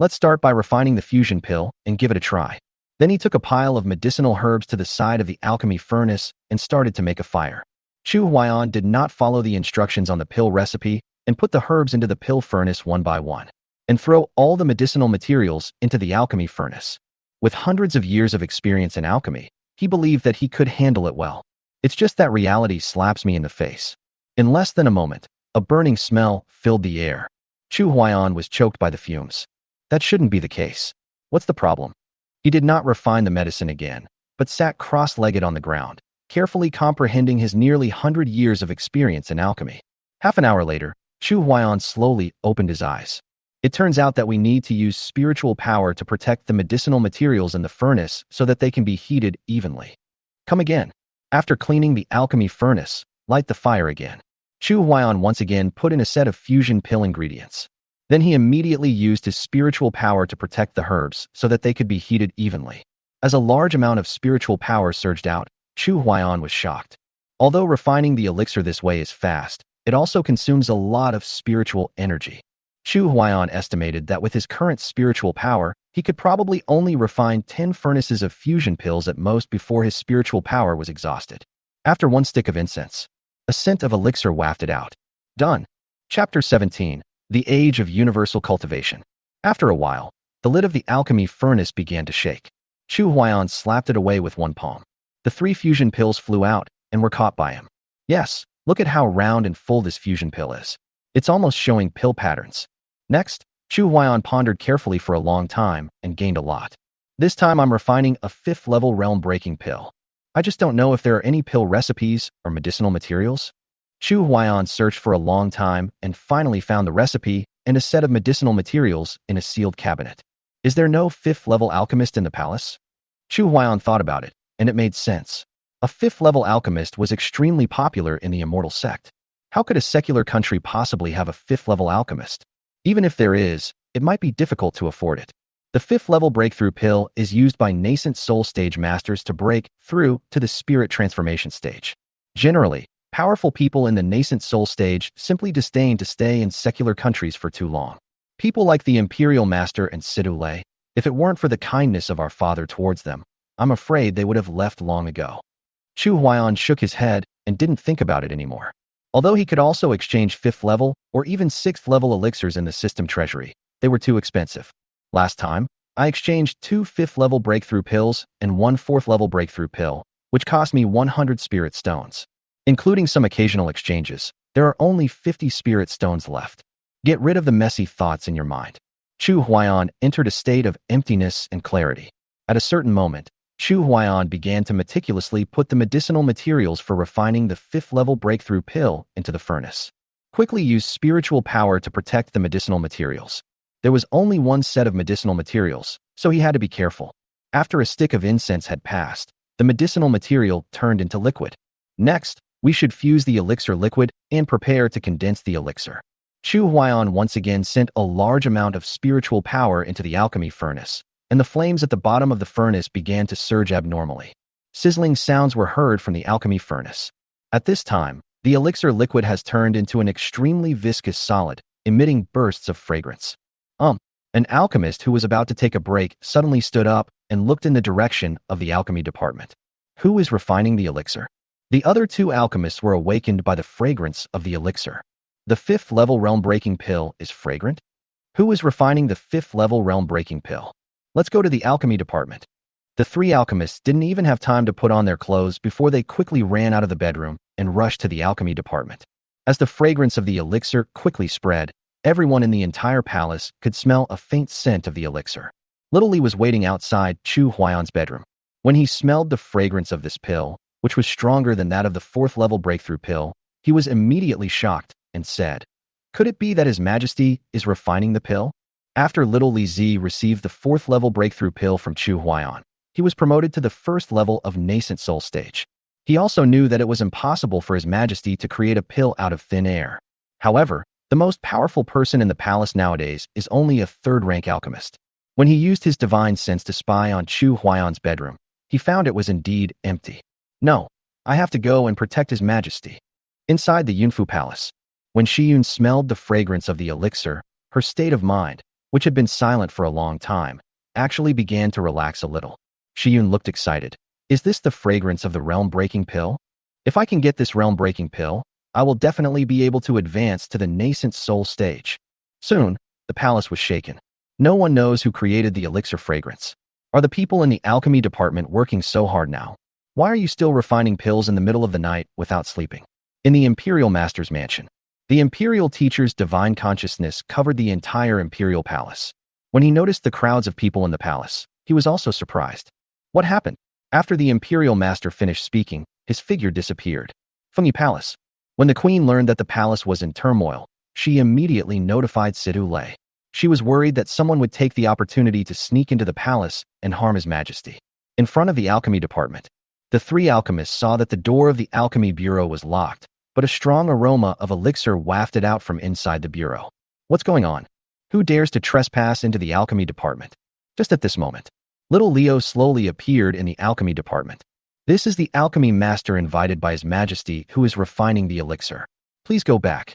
Let's start by refining the fusion pill and give it a try. Then he took a pile of medicinal herbs to the side of the alchemy furnace and started to make a fire. Chu Huaiyan did not follow the instructions on the pill recipe and put the herbs into the pill furnace one by one, and throw all the medicinal materials into the alchemy furnace. With hundreds of years of experience in alchemy, he believed that he could handle it well. It's just that reality slaps me in the face. In less than a moment, a burning smell filled the air. Chu Huaiyan was choked by the fumes. That shouldn't be the case. What's the problem? He did not refine the medicine again, but sat cross-legged on the ground, carefully comprehending his nearly 100 years of experience in alchemy. Half an hour later, Chu Huaiyan slowly opened his eyes. It turns out that we need to use spiritual power to protect the medicinal materials in the furnace so that they can be heated evenly. Come again. After cleaning the alchemy furnace, light the fire again. Chu Huaiyan once again put in a set of fusion pill ingredients. Then he immediately used his spiritual power to protect the herbs so that they could be heated evenly. As a large amount of spiritual power surged out, Chu Huaiyan was shocked. Although refining the elixir this way is fast, it also consumes a lot of spiritual energy. Chu Huaiyan estimated that with his current spiritual power, he could probably only refine 10 furnaces of fusion pills at most before his spiritual power was exhausted. After one stick of incense, a scent of elixir wafted out. Done. Chapter 17. The Age of Universal Cultivation. After a while, the lid of the alchemy furnace began to shake. Chu Huaiyan slapped it away with one palm. The 3 fusion pills flew out and were caught by him. Yes, look at how round and full this fusion pill is. It's almost showing pill patterns. Next, Chu Huaiyan pondered carefully for a long time and gained a lot. This time I'm refining a 5th level realm-breaking pill. I just don't know if there are any pill recipes or medicinal materials. Chu Huaiyan searched for a long time and finally found the recipe and a set of medicinal materials in a sealed cabinet. Is there no 5th level alchemist in the palace? Chu Huaiyan thought about it, and it made sense. A 5th level alchemist was extremely popular in the immortal sect. How could a secular country possibly have a fifth-level alchemist? Even if there is, it might be difficult to afford it. The fifth-level breakthrough pill is used by nascent soul stage masters to break through to the spirit transformation stage. Generally, powerful people in the nascent soul stage simply disdain to stay in secular countries for too long. People like the Imperial Master and Sidule, if it weren't for the kindness of our father towards them, I'm afraid they would have left long ago. Chu Huaiyan shook his head and didn't think about it anymore. Although he could also exchange 5th level or even 6th level elixirs in the system treasury, they were too expensive. Last time, I exchanged 2 5th level breakthrough pills and 1 4th level breakthrough pill, which cost me 100 spirit stones. Including some occasional exchanges, there are only 50 spirit stones left. Get rid of the messy thoughts in your mind. Chu Huaiyan entered a state of emptiness and clarity. At a certain moment, Chu Huaiyan began to meticulously put the medicinal materials for refining the 5th level breakthrough pill into the furnace. Quickly use spiritual power to protect the medicinal materials. There was only one set of medicinal materials, so he had to be careful. After a stick of incense had passed, the medicinal material turned into liquid. Next, we should fuse the elixir liquid and prepare to condense the elixir. Chu Huaiyan once again sent a large amount of spiritual power into the alchemy furnace, and the flames at the bottom of the furnace began to surge abnormally. Sizzling sounds were heard from the alchemy furnace. At this time, the elixir liquid has turned into an extremely viscous solid, emitting bursts of fragrance. An alchemist who was about to take a break suddenly stood up and looked in the direction of the alchemy department. Who is refining the elixir? The other 2 alchemists were awakened by the fragrance of the elixir. The 5th level realm-breaking pill is fragrant? Who is refining the 5th level realm-breaking pill? Let's go to the alchemy department. The 3 alchemists didn't even have time to put on their clothes before they quickly ran out of the bedroom and rushed to the alchemy department. As the fragrance of the elixir quickly spread, everyone in the entire palace could smell a faint scent of the elixir. Little Li was waiting outside Chu Huaiyan's bedroom. When he smelled the fragrance of this pill, which was stronger than that of the 4th level breakthrough pill, he was immediately shocked and said, "Could it be that His Majesty is refining the pill?" After Little Li Zi received the 4th level breakthrough pill from Chu Huaiyan, he was promoted to the 1st level of nascent soul stage. He also knew that it was impossible for His Majesty to create a pill out of thin air. However, the most powerful person in the palace nowadays is only a 3rd-rank alchemist. When he used his divine sense to spy on Chu Huaiyan's bedroom, he found it was indeed empty. No, I have to go and protect His Majesty. Inside the Yunfu Palace, when Shiyun smelled the fragrance of the elixir, her state of mind, which had been silent for a long time, actually began to relax a little. Shiyun looked excited. Is this the fragrance of the realm-breaking pill? If I can get this realm-breaking pill, I will definitely be able to advance to the nascent soul stage. Soon, the palace was shaken. No one knows who created the elixir fragrance. Are the people in the alchemy department working so hard now? Why are you still refining pills in the middle of the night without sleeping? In the Imperial Master's mansion, the Imperial Teacher's divine consciousness covered the entire Imperial Palace. When he noticed the crowds of people in the palace, he was also surprised. What happened? After the Imperial Master finished speaking, his figure disappeared. From the palace. When the queen learned that the palace was in turmoil, she immediately notified Sidule. She was worried that someone would take the opportunity to sneak into the palace and harm His Majesty. In front of the alchemy department, the 3 alchemists saw that the door of the alchemy bureau was locked, but a strong aroma of elixir wafted out from inside the bureau. What's going on? Who dares to trespass into the alchemy department? Just at this moment, little Leo slowly appeared in the alchemy department. This is the alchemy master invited by His Majesty who is refining the elixir. Please go back.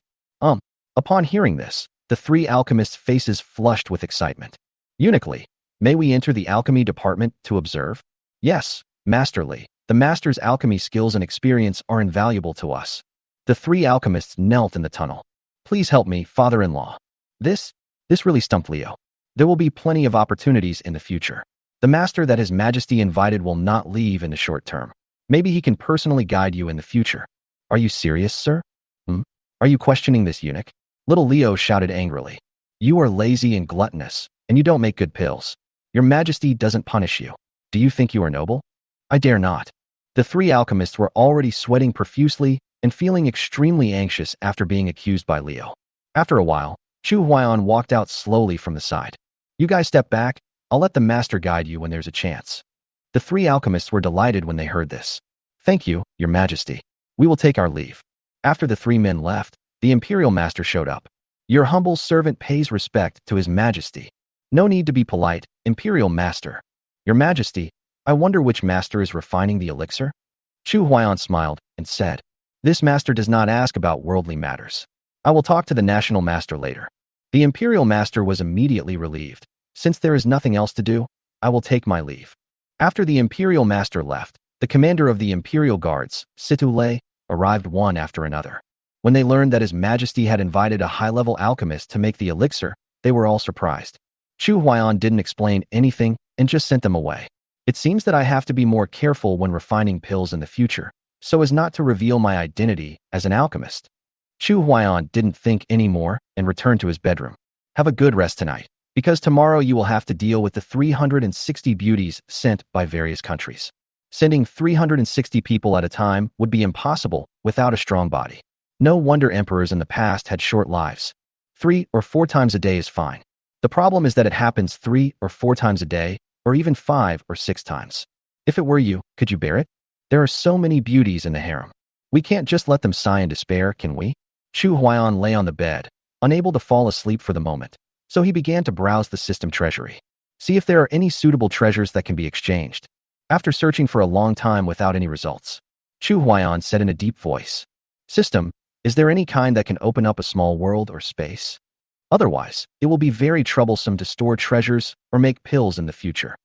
Upon hearing this, the 3 alchemists' faces flushed with excitement. Uniquely, may we enter the alchemy department to observe? Yes, Master Li. The master's alchemy skills and experience are invaluable to us. The 3 alchemists knelt in the tunnel. Please help me, father-in-law. This really stumped Leo. There will be plenty of opportunities in the future. The master that His Majesty invited will not leave in the short term. Maybe he can personally guide you in the future. Are you serious, sir? Are you questioning this eunuch? Little Leo shouted angrily. You are lazy and gluttonous, and you don't make good pills. Your Majesty doesn't punish you. Do you think you are noble? I dare not. The 3 alchemists were already sweating profusely and feeling extremely anxious after being accused by Leo. After a while, Chu Huaiyan walked out slowly from the side. You guys step back. I'll let the master guide you when there's a chance. The 3 alchemists were delighted when they heard this. Thank you, Your Majesty. We will take our leave. After the three men left, the Imperial Master showed up. Your humble servant pays respect to His Majesty. No need to be polite, Imperial Master. Your Majesty, I wonder which master is refining the elixir? Chu Huaiyan smiled and said, This master does not ask about worldly matters. I will talk to the national master later. The Imperial Master was immediately relieved. Since there is nothing else to do, I will take my leave. After the Imperial Master left, the commander of the Imperial Guards, Situ Lei, arrived one after another. When they learned that His Majesty had invited a high-level alchemist to make the elixir, they were all surprised. Chu Huaiyan didn't explain anything and just sent them away. It seems that I have to be more careful when refining pills in the future, so as not to reveal my identity as an alchemist. Chu Huaiyan didn't think anymore and returned to his bedroom. Have a good rest tonight, because tomorrow you will have to deal with the 360 beauties sent by various countries. Sending 360 people at a time would be impossible without a strong body. No wonder emperors in the past had short lives. 3 or 4 times a day is fine. The problem is that it happens 3 or 4 times a day, or even 5 or 6 times. If it were you, could you bear it? There are so many beauties in the harem. We can't just let them sigh in despair, can we? Chu Huaiyan lay on the bed, unable to fall asleep for the moment, so he began to browse the system treasury. See if there are any suitable treasures that can be exchanged. After searching for a long time without any results, Chu Huaiyan said in a deep voice, System, is there any kind that can open up a small world or space? Otherwise, it will be very troublesome to store treasures or make pills in the future.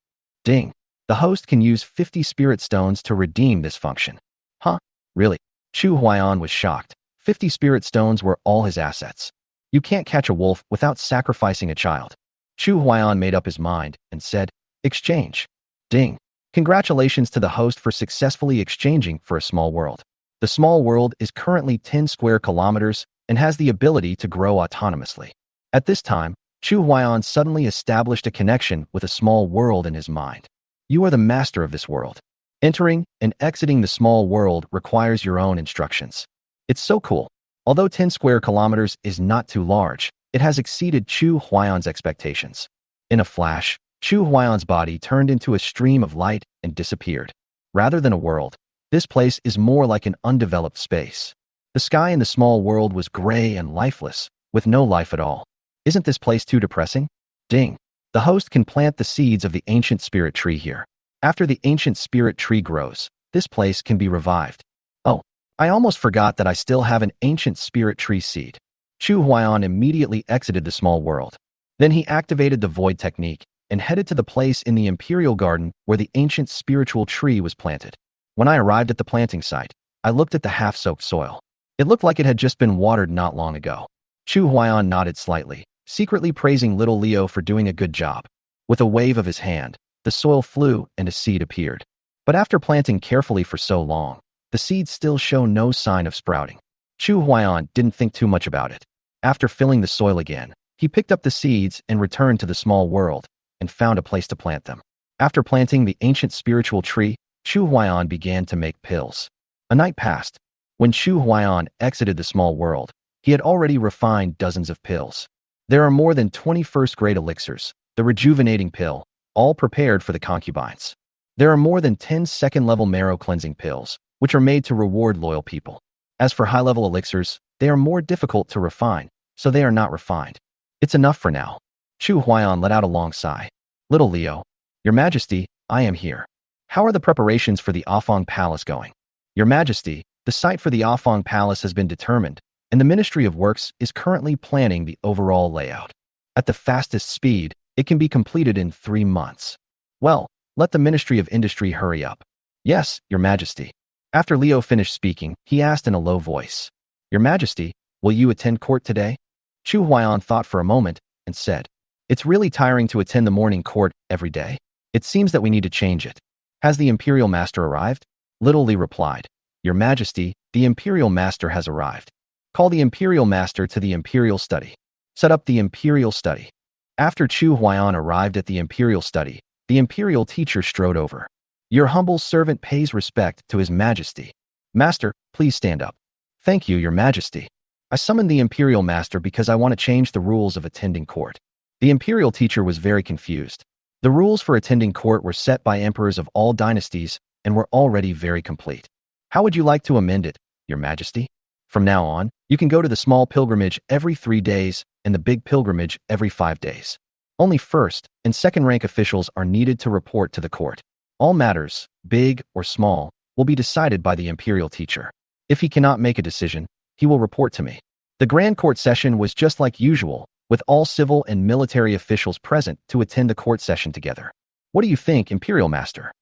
Ding. The host can use 50 spirit stones to redeem this function. Huh? Really? Chu Huaiyan was shocked. 50 spirit stones were all his assets. You can't catch a wolf without sacrificing a child. Chu Huaiyan made up his mind and said, Exchange. Ding. Congratulations to the host for successfully exchanging for a small world. The small world is currently 10 square kilometers and has the ability to grow autonomously. At this time, Chu Huaiyan suddenly established a connection with a small world in his mind. You are the master of this world. Entering and exiting the small world requires your own instructions. It's so cool. Although 10 square kilometers is not too large, it has exceeded Chu Huaiyan's expectations. In a flash, Chu Huaiyan's body turned into a stream of light and disappeared. Rather than a world, this place is more like an undeveloped space. The sky in the small world was gray and lifeless, with no life at all. Isn't this place too depressing? Ding. The host can plant the seeds of the ancient spirit tree here. After the ancient spirit tree grows, this place can be revived. Oh, I almost forgot that I still have an ancient spirit tree seed. Chu Huaiyan immediately exited the small world. Then he activated the void technique and headed to the place in the Imperial Garden where the ancient spiritual tree was planted. When I arrived at the planting site, I looked at the half-soaked soil. It looked like it had just been watered not long ago. Chu Huaiyan nodded slightly, secretly praising little Leo for doing a good job. With a wave of his hand, the soil flew and a seed appeared. But after planting carefully for so long, the seeds still show no sign of sprouting. Chu Huaiyan didn't think too much about it. After filling the soil again, he picked up the seeds and returned to the small world and found a place to plant them. After planting the ancient spiritual tree, Chu Huaiyan began to make pills. A night passed. When Chu Huaiyan exited the small world, he had already refined dozens of pills. There are more than 21st grade elixirs, the rejuvenating pill, all prepared for the concubines. There are more than 10 second-level marrow cleansing pills, which are made to reward loyal people. As for high-level elixirs, they are more difficult to refine, so they are not refined. It's enough for now. Chu Huaiyan let out a long sigh. Little Leo, Your Majesty, I am here. How are the preparations for the Afong Palace going? Your Majesty, the site for the Afong Palace has been determined, and the Ministry of Works is currently planning the overall layout. At the fastest speed, it can be completed in 3 months. Well, let the Ministry of Industry hurry up. Yes, Your Majesty. After Leo finished speaking, he asked in a low voice, Your Majesty, will you attend court today? Chu Huaiyan thought for a moment and said, It's really tiring to attend the morning court every day. It seems that we need to change it. Has the Imperial Master arrived? Little Li replied, Your Majesty, the Imperial Master has arrived. Call the Imperial Master to the Imperial Study. Set up the Imperial Study. After Chu Huaiyan arrived at the Imperial Study, the Imperial teacher strode over. Your humble servant pays respect to His Majesty. Master, please stand up. Thank you, Your Majesty. I summoned the Imperial Master because I want to change the rules of attending court. The Imperial teacher was very confused. The rules for attending court were set by emperors of all dynasties and were already very complete. How would you like to amend it, Your Majesty? From now on, you can go to the small pilgrimage every 3 days and the big pilgrimage every 5 days. Only first and second rank officials are needed to report to the court. All matters, big or small, will be decided by the imperial teacher. If he cannot make a decision, he will report to me. The grand court session was just like usual, with all civil and military officials present to attend the court session together. What do you think, Imperial Master?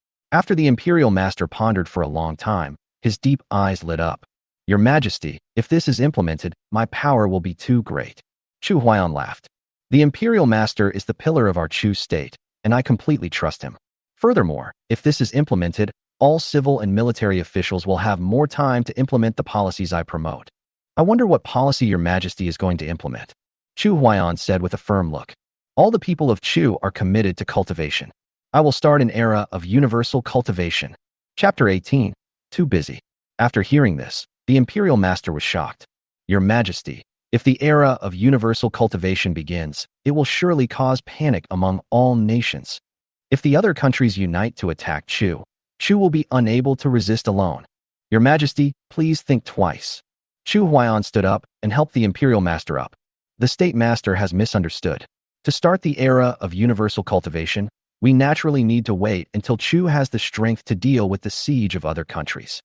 After the Imperial Master pondered for a long time, his deep eyes lit up. Your Majesty, if this is implemented, my power will be too great. Chu Huaiyan laughed. The Imperial Master is the pillar of our Chu state, and I completely trust him. Furthermore, if this is implemented, all civil and military officials will have more time to implement the policies I promote. I wonder what policy Your Majesty is going to implement. Chu Huaiyan said with a firm look. All the people of Chu are committed to cultivation. I will start an era of universal cultivation. Chapter 18. Too busy. After hearing this, the Imperial Master was shocked. Your Majesty, if the era of universal cultivation begins, it will surely cause panic among all nations. If the other countries unite to attack Chu, Chu will be unable to resist alone. Your Majesty, please think twice. Chu Huaiyan stood up and helped the Imperial Master up. The State Master has misunderstood. To start the era of universal cultivation, we naturally need to wait until Chu has the strength to deal with the siege of other countries.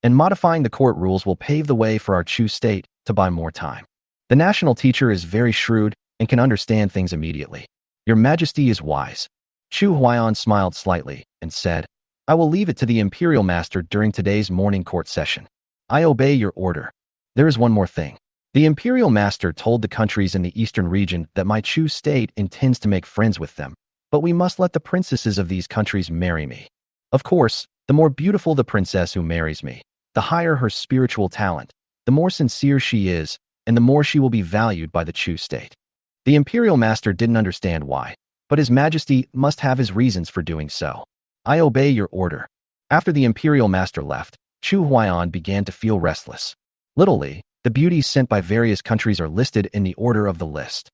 And modifying the court rules will pave the way for our Chu state to buy more time. The national teacher is very shrewd and can understand things immediately. Your Majesty is wise. Chu Huaiyan smiled slightly and said, I will leave it to the Imperial Master during today's morning court session. I obey your order. There is one more thing. The Imperial Master told the countries in the eastern region that my Chu state intends to make friends with them, but we must let the princesses of these countries marry me. Of course, the more beautiful the princess who marries me, the higher her spiritual talent, the more sincere she is, and the more she will be valued by the Chu state. The Imperial Master didn't understand why, but His Majesty must have his reasons for doing so. I obey your order. After the Imperial Master left, Chu Huaiyan began to feel restless. Little Li, the beauties sent by various countries are listed in the order of the list.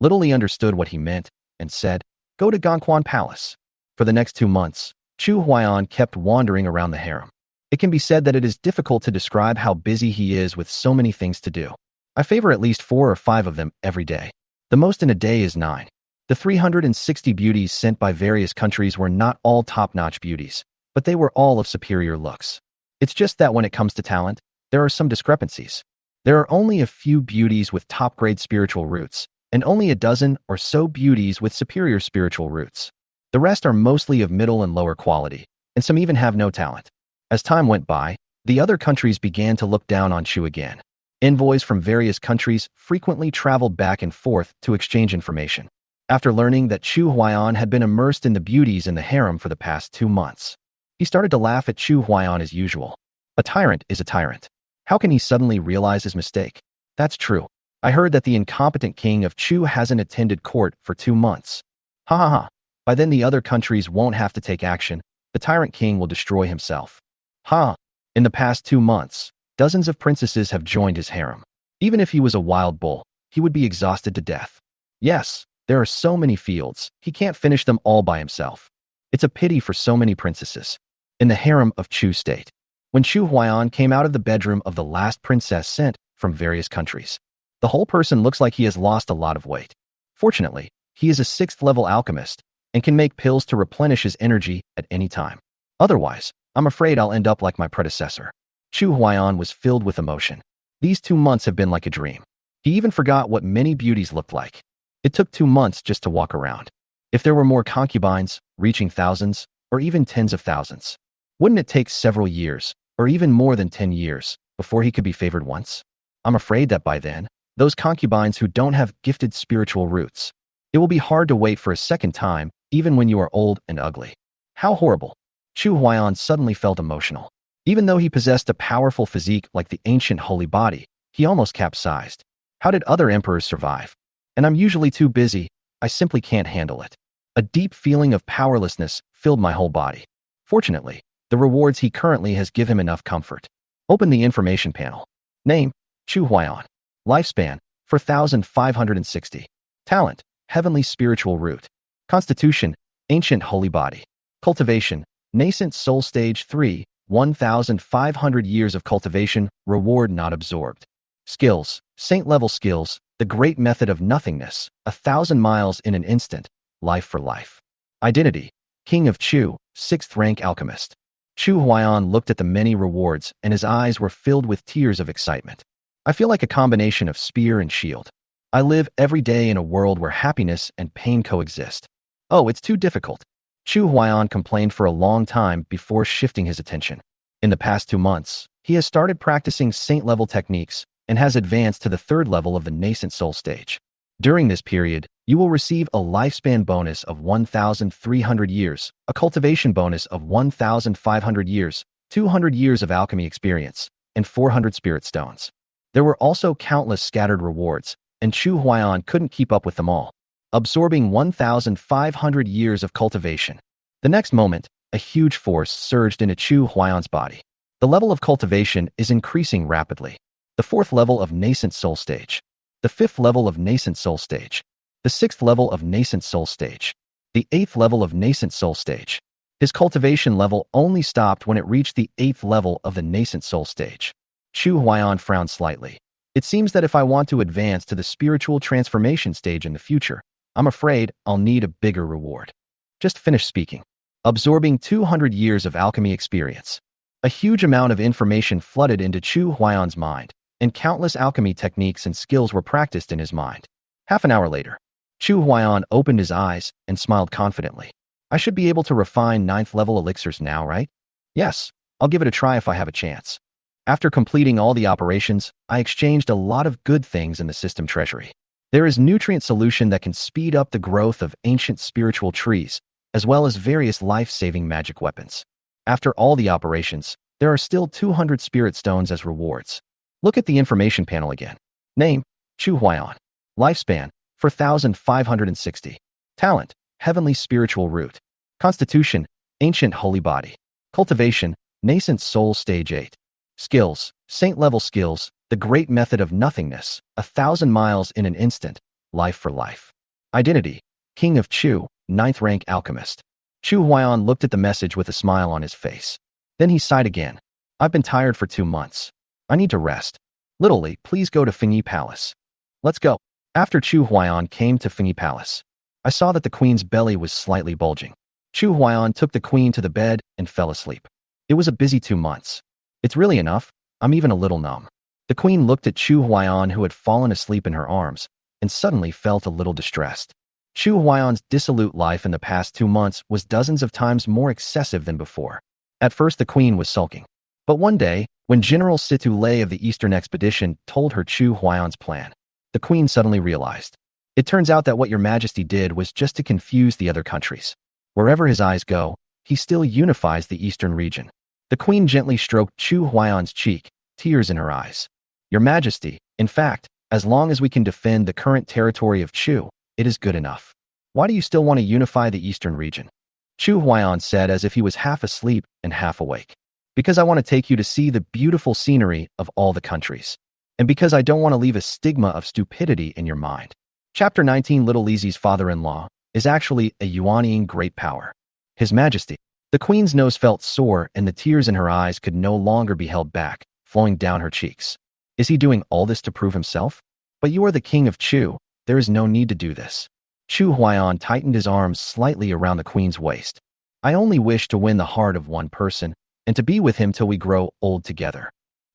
Little Li understood what he meant and said, Go to Gongquan Palace. For the next 2 months, Chu Huaiyan kept wandering around the harem. It can be said that it is difficult to describe how busy he is with so many things to do. I favor at least 4 or 5 of them every day. The most in a day is 9. The 360 beauties sent by various countries were not all top-notch beauties, but they were all of superior looks. It's just that when it comes to talent, there are some discrepancies. There are only a few beauties with top-grade spiritual roots, and only a dozen or so beauties with superior spiritual roots. The rest are mostly of middle and lower quality, and some even have no talent. As time went by, the other countries began to look down on Chu again. Envoys from various countries frequently traveled back and forth to exchange information. After learning that Chu Huaiyan had been immersed in the beauties in the harem for the past 2 months, he started to laugh at Chu Huaiyan as usual. A tyrant is a tyrant. How can he suddenly realize his mistake? That's true. I heard that the incompetent king of Chu hasn't attended court for 2 months. Ha ha ha. By then the other countries won't have to take action. The tyrant king will destroy himself. Ha! In the past 2 months, dozens of princesses have joined his harem. Even if he was a wild bull, he would be exhausted to death. Yes, there are so many fields, he can't finish them all by himself. It's a pity for so many princesses. In the harem of Chu state, when Chu Huaiyan came out of the bedroom of the last princess sent from various countries, the whole person looks like he has lost a lot of weight. Fortunately, he is a 6th-level alchemist and can make pills to replenish his energy at any time. Otherwise, I'm afraid I'll end up like my predecessor. Chu Huaiyan was filled with emotion. These 2 months have been like a dream. He even forgot what many beauties looked like. It took 2 months just to walk around. If there were more concubines, reaching thousands, or even tens of thousands, wouldn't it take several years, or even more than 10 years, before he could be favored once? I'm afraid that by then, those concubines who don't have gifted spiritual roots, it will be hard to wait for a second time, even when you are old and ugly. How horrible. Chu Huaiyan suddenly felt emotional. Even though he possessed a powerful physique like the ancient holy body, he almost capsized. How did other emperors survive? And I'm usually too busy, I simply can't handle it. A deep feeling of powerlessness filled my whole body. Fortunately, the rewards he currently has give him enough comfort. Open the information panel. Name, Chu Huaiyan. Lifespan, 4,560. Talent, heavenly spiritual root. Constitution, ancient holy body. Cultivation, nascent soul stage 3, 1,500 years of cultivation, reward not absorbed. Skills, saint-level skills, the great method of nothingness, 1,000 miles in an instant, life for life. Identity, King of Chu, 6th rank alchemist. Chu Huaiyan looked at the many rewards and his eyes were filled with tears of excitement. I feel like a combination of spear and shield. I live every day in a world where happiness and pain coexist. Oh, it's too difficult. Chu Huaiyan complained for a long time before shifting his attention. In the past 2 months, he has started practicing saint-level techniques and has advanced to the 3rd level of the nascent soul stage. During this period, you will receive a lifespan bonus of 1,300 years, a cultivation bonus of 1,500 years, 200 years of alchemy experience, and 400 spirit stones. There were also countless scattered rewards, and Chu Huaiyan couldn't keep up with them all, absorbing 1,500 years of cultivation. The next moment, a huge force surged into Chu Huaiyan's body. The level of cultivation is increasing rapidly. The 4th level of nascent soul stage. The 5th level of nascent soul stage. The 6th level of nascent soul stage. The 8th level of nascent soul stage. His cultivation level only stopped when it reached the 8th level of the nascent soul stage. Chu Huaiyan frowned slightly. It seems that if I want to advance to the spiritual transformation stage in the future, I'm afraid I'll need a bigger reward. Just finish speaking. Absorbing 200 years of alchemy experience. A huge amount of information flooded into Chu Huaiyan's mind, and countless alchemy techniques and skills were practiced in his mind. Half an hour later, Chu Huaiyan opened his eyes and smiled confidently. I should be able to refine 9th level elixirs now, right? Yes, I'll give it a try if I have a chance. After completing all the operations, I exchanged a lot of good things in the system treasury. There is nutrient solution that can speed up the growth of ancient spiritual trees, as well as various life-saving magic weapons. After all the operations, there are still 200 spirit stones as rewards. Look at the information panel again. Name, Chu Huaiyan. Lifespan, 4,560. Talent, Heavenly Spiritual Root. Constitution, Ancient Holy Body. Cultivation, Nascent Soul Stage 8. Skills, Saint-level skills, the great method of nothingness, 1,000 miles in an instant, life for life. Identity, King of Chu, 9th rank alchemist. Chu Huaiyan looked at the message with a smile on his face. Then he sighed again. I've been tired for 2 months. I need to rest. Little Li, please go to Fengyi Palace. Let's go. After Chu Huaiyan came to Fengyi Palace, I saw that the queen's belly was slightly bulging. Chu Huaiyan took the queen to the bed and fell asleep. It was a busy 2 months. It's really enough. I'm even a little numb. The queen looked at Chu Huaiyan, who had fallen asleep in her arms, and suddenly felt a little distressed. Chu Huaiyan's dissolute life in the past 2 months was dozens of times more excessive than before. At first the queen was sulking. But one day, when General Situ Lei of the Eastern Expedition told her Chu Huaiyan's plan, the queen suddenly realized. It turns out that what your Majesty did was just to confuse the other countries. Wherever his eyes go, he still unifies the eastern region. The queen gently stroked Chu Huaiyan's cheek, tears in her eyes. Your Majesty, in fact, as long as we can defend the current territory of Chu, it is good enough. Why do you still want to unify the eastern region? Chu Huaiyan said as if he was half asleep and half awake. Because I want to take you to see the beautiful scenery of all the countries. And because I don't want to leave a stigma of stupidity in your mind. Chapter 19. Little Lizi's father-in-law is actually a Yuanian great power. His Majesty. The queen's nose felt sore and the tears in her eyes could no longer be held back, flowing down her cheeks. Is he doing all this to prove himself? But you are the king of Chu. There is no need to do this. Chu Huaiyan tightened his arms slightly around the queen's waist. I only wish to win the heart of one person and to be with him till we grow old together.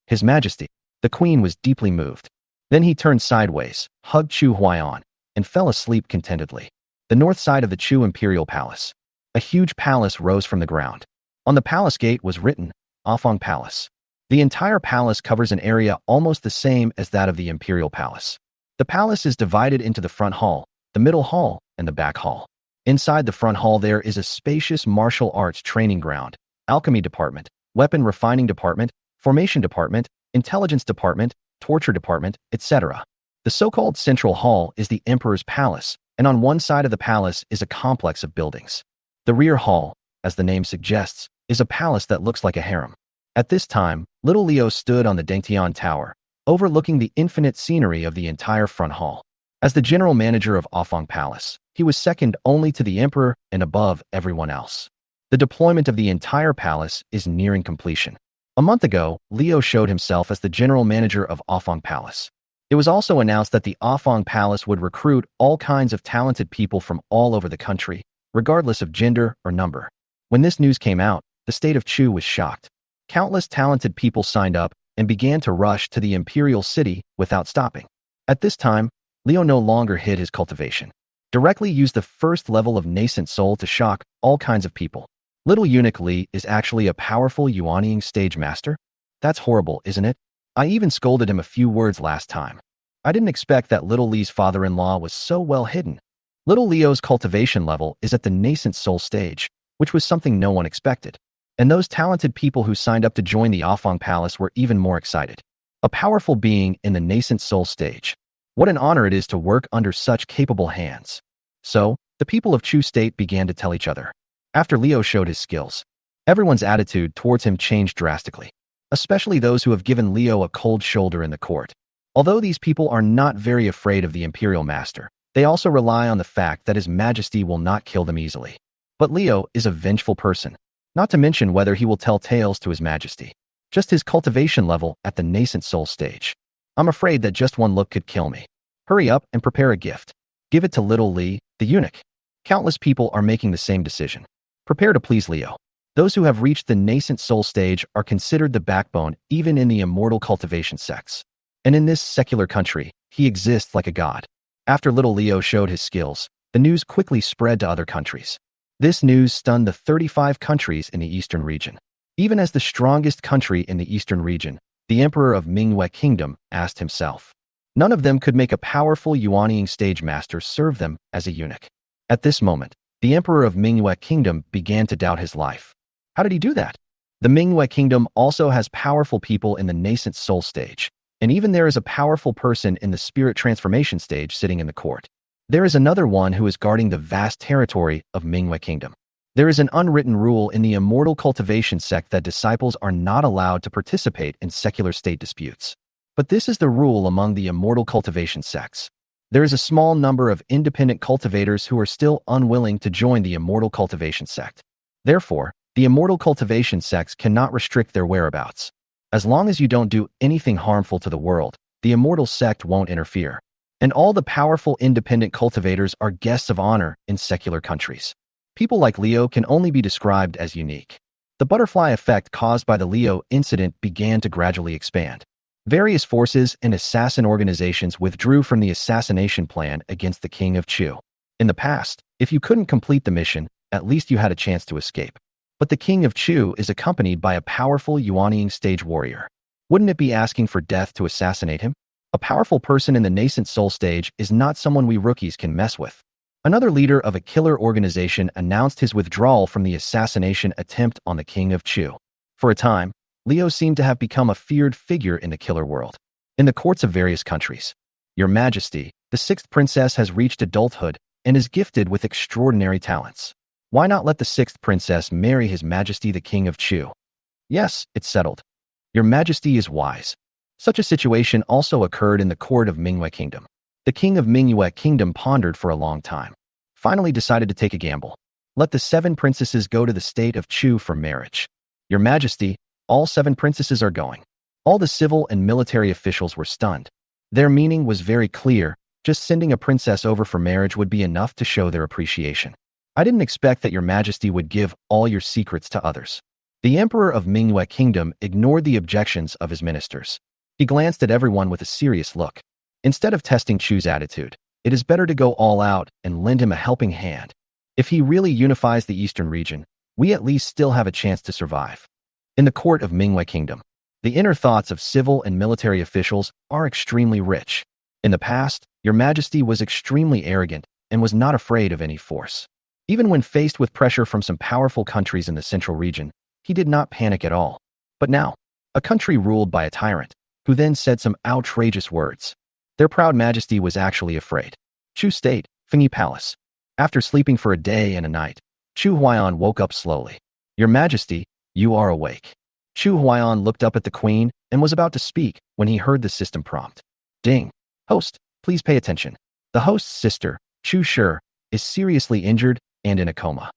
His Majesty. The queen was deeply moved. Then he turned sideways, hugged Chu Huaiyan, and fell asleep contentedly. The north side of the Chu Imperial Palace. A huge palace rose from the ground. On the palace gate was written, Afong Palace. The entire palace covers an area almost the same as that of the Imperial Palace. The palace is divided into the front hall, the middle hall, and the back hall. Inside the front hall there is a spacious martial arts training ground, alchemy department, weapon refining department, formation department, intelligence department, torture department, etc. The so-called central hall is the emperor's palace, and on one side of the palace is a complex of buildings. The rear hall, as the name suggests, is a palace that looks like a harem. At this time, little Leo stood on the Dengtian Tower, overlooking the infinite scenery of the entire front hall. As the general manager of Afong Palace, he was second only to the emperor and above everyone else. The deployment of the entire palace is nearing completion. A month ago, Liu showed himself as the general manager of Afong Palace. It was also announced that the Afong Palace would recruit all kinds of talented people from all over the country, regardless of gender or number. When this news came out, the state of Chu was shocked. Countless talented people signed up and began to rush to the imperial city without stopping. At this time, Leo no longer hid his cultivation. Directly used the first level of nascent soul to shock all kinds of people. Little eunuch Li is actually a powerful Yuanying stage master? That's horrible, isn't it? I even scolded him a few words last time. I didn't expect that little Li's father-in-law was so well hidden. Little Leo's cultivation level is at the nascent soul stage, which was something no one expected. And those talented people who signed up to join the Afong Palace were even more excited. A powerful being in the nascent soul stage. What an honor it is to work under such capable hands. So, the people of Chu State began to tell each other. After Leo showed his skills, everyone's attitude towards him changed drastically, especially those who have given Leo a cold shoulder in the court. Although these people are not very afraid of the Imperial Master, they also rely on the fact that His Majesty will not kill them easily. But Leo is a vengeful person, not to mention whether he will tell tales to His Majesty. Just his cultivation level at the nascent soul stage. I'm afraid that just one look could kill me. Hurry up and prepare a gift. Give it to little Li, the eunuch. Countless people are making the same decision. Prepare to please Leo. Those who have reached the nascent soul stage are considered the backbone even in the immortal cultivation sects. And in this secular country, he exists like a god. After little Leo showed his skills, the news quickly spread to other countries. This news stunned the 35 countries in the eastern region. Even as the strongest country in the eastern region, the emperor of manhwa Kingdom asked himself. None of them could make a powerful Yuanying stage master serve them as a eunuch. At this moment, the emperor of manhwa Kingdom began to doubt his life. How did he do that? The manhwa Kingdom also has powerful people in the nascent soul stage, and even there is a powerful person in the spirit transformation stage sitting in the court. There is another one who is guarding the vast territory of manhwa Kingdom. There is an unwritten rule in the immortal cultivation sect that disciples are not allowed to participate in secular state disputes. But this is the rule among the immortal cultivation sects. There is a small number of independent cultivators who are still unwilling to join the immortal cultivation sect. Therefore, the immortal cultivation sects cannot restrict their whereabouts. As long as you don't do anything harmful to the world, the immortal sect won't interfere. And all the powerful independent cultivators are guests of honor in secular countries. People like Leo can only be described as unique. The butterfly effect caused by the Leo incident began to gradually expand. Various forces and assassin organizations withdrew from the assassination plan against the king of Chu. In the past, if you couldn't complete the mission, at least you had a chance to escape. But the king of Chu is accompanied by a powerful Yuanying stage warrior. Wouldn't it be asking for death to assassinate him? A powerful person in the nascent soul stage is not someone we rookies can mess with. Another leader of a killer organization announced his withdrawal from the assassination attempt on the king of Chu. For a time, Leo seemed to have become a feared figure in the killer world. In the courts of various countries, Your Majesty, the sixth princess has reached adulthood and is gifted with extraordinary talents. Why not let the sixth princess marry His Majesty the King of Chu? Yes, it's settled. Your Majesty is wise. Such a situation also occurred in the court of manhwa Kingdom. The king of manhwa Kingdom pondered for a long time. Finally decided to take a gamble. Let the 7 princesses go to the state of Chu for marriage. Your Majesty, all 7 princesses are going. All the civil and military officials were stunned. Their meaning was very clear. Just sending a princess over for marriage would be enough to show their appreciation. I didn't expect that Your Majesty would give all your secrets to others. The emperor of manhwa Kingdom ignored the objections of his ministers. He glanced at everyone with a serious look. Instead of testing Chu's attitude, it is better to go all out and lend him a helping hand. If he really unifies the eastern region, we at least still have a chance to survive. In the court of manhwa Kingdom, the inner thoughts of civil and military officials are extremely rich. In the past, Your Majesty was extremely arrogant and was not afraid of any force. Even when faced with pressure from some powerful countries in the central region, he did not panic at all. But now, a country ruled by a tyrant, who then said some outrageous words. Their proud majesty was actually afraid. Chu State, Fengyi Palace. After sleeping for a day and a night, Chu Huaiyan woke up slowly. Your Majesty, you are awake. Chu Huaiyan looked up at the queen and was about to speak when he heard the system prompt. Ding. Host, please pay attention. The host's sister, Chu Shi, is seriously injured and in a coma.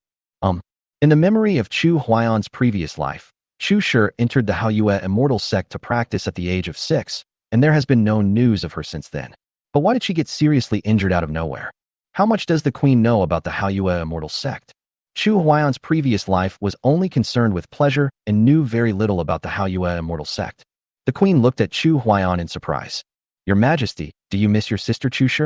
In the memory of Chu Huaiyan's previous life, Chu Shi entered the Haoyue immortal sect to practice at the age of 6, and there has been no news of her since then. But why did she get seriously injured out of nowhere? How much does the queen know about the Haoyue immortal sect? Chu Huayan's previous life was only concerned with pleasure and knew very little about the Haoyue immortal sect. The queen looked at Chu Huayan in surprise. Your Majesty, do you miss your sister Chu Shi?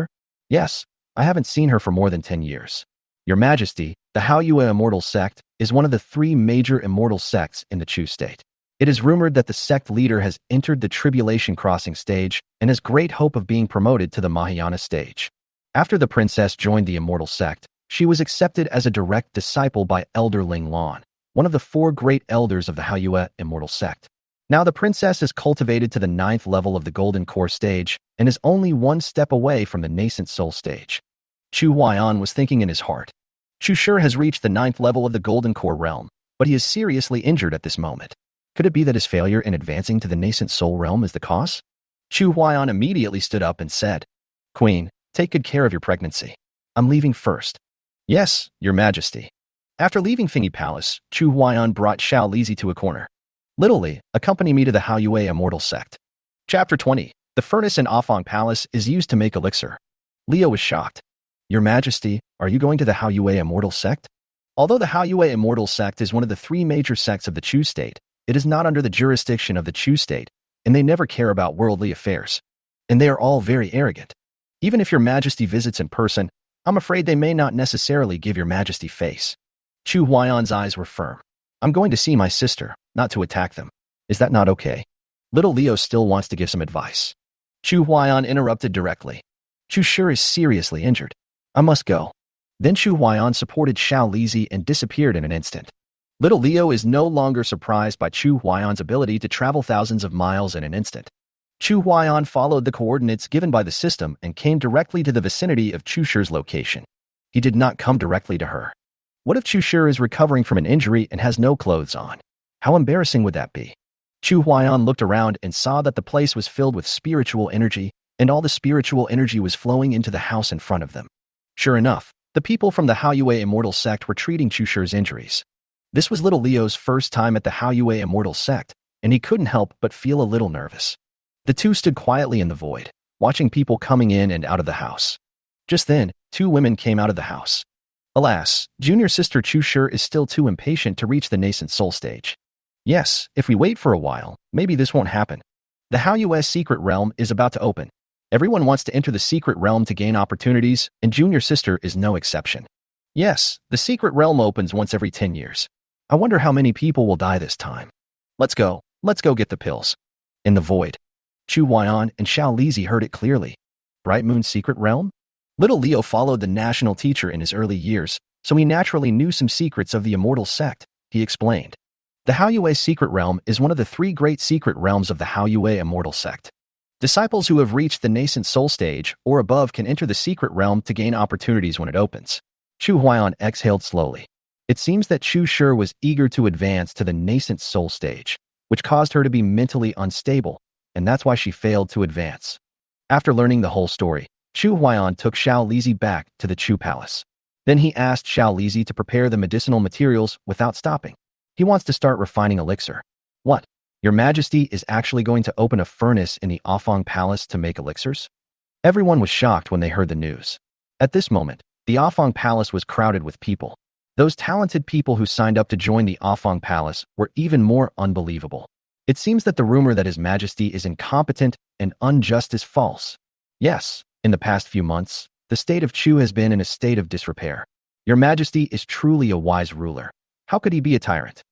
Yes, I haven't seen her for more than 10 years. Your Majesty, the Haoyue immortal sect is one of the 3 major immortal sects in the Chu state. It is rumored that the sect leader has entered the tribulation crossing stage and has great hope of being promoted to the Mahayana stage. After the princess joined the immortal sect, she was accepted as a direct disciple by Elder Ling Lan, one of the 4 great elders of the Haoyue immortal sect. Now the princess is cultivated to the 9th level of the golden core stage and is only 1 step away from the nascent soul stage. Chu Huayan was thinking in his heart. Chu Shi has reached the 9th level of the golden core realm, but he is seriously injured at this moment. Could it be that his failure in advancing to the nascent soul realm is the cause? Chu Huayan immediately stood up and said, Queen, take good care of your pregnancy. I'm leaving first. Yes, Your Majesty. After leaving Fingy Palace, Chu Huayan brought Xiao Lizi to a corner. Little Li, accompany me to the Haoyue immortal sect. Chapter 20. The furnace in Afang Palace is used to make elixir. Leo was shocked. Your Majesty, are you going to the Haoyue immortal sect? Although the Haoyue immortal sect is one of the 3 major sects of the Chu state, it is not under the jurisdiction of the Chu state, and they never care about worldly affairs. And they are all very arrogant. Even if Your Majesty visits in person, I'm afraid they may not necessarily give Your Majesty face. Chu Huayan's eyes were firm. I'm going to see my sister, not to attack them. Is that not okay? Little Leo still wants to give some advice. Chu Huayan interrupted directly. Chu Shi is seriously injured. I must go. Then Chu Huayan supported Xiao Lizi and disappeared in an instant. Little Leo is no longer surprised by Chu Huayan's ability to travel thousands of miles in an instant. Chu Huayan followed the coordinates given by the system and came directly to the vicinity of Chu Shi's location. He did not come directly to her. What if Chu Shi is recovering from an injury and has no clothes on? How embarrassing would that be? Chu Huayan looked around and saw that the place was filled with spiritual energy, and all the spiritual energy was flowing into the house in front of them. Sure enough, the people from the Haoyue immortal sect were treating Chu Shi's injuries. This was little Leo's first time at the Haoyue immortal sect, and he couldn't help but feel a little nervous. The two stood quietly in the void, watching people coming in and out of the house. Just then, 2 women came out of the house. Alas, junior sister Chu Shi is still too impatient to reach the nascent soul stage. Yes, if we wait for a while, maybe this won't happen. The Haoyue secret realm is about to open. Everyone wants to enter the secret realm to gain opportunities, and junior sister is no exception. Yes, the secret realm opens once every 10 years. I wonder how many people will die this time. Let's go get the pills. In the void. Chu Huayan and Xiao Lizi heard it clearly. Bright Moon's secret realm? Little Leo followed the national teacher in his early years, so he naturally knew some secrets of the immortal sect, he explained. The Haoyue secret realm is one of the 3 great secret realms of the Haoyue immortal sect. Disciples who have reached the nascent soul stage or above can enter the secret realm to gain opportunities when it opens. Chu Huayan exhaled slowly. It seems that Chu Shi was eager to advance to the nascent soul stage, which caused her to be mentally unstable, and that's why she failed to advance. After learning the whole story, Chu Huayan took Xiao Lizi back to the Chu palace. Then he asked Xiao Lizi to prepare the medicinal materials without stopping. He wants to start refining elixir. What? Your Majesty is actually going to open a furnace in the Afang Palace to make elixirs? Everyone was shocked when they heard the news. At this moment, the Afang Palace was crowded with people. Those talented people who signed up to join the Afang Palace were even more unbelievable. It seems that the rumor that His Majesty is incompetent and unjust is false. Yes, in the past few months, the state of Chu has been in a state of disrepair. Your Majesty is truly a wise ruler. How could he be a tyrant?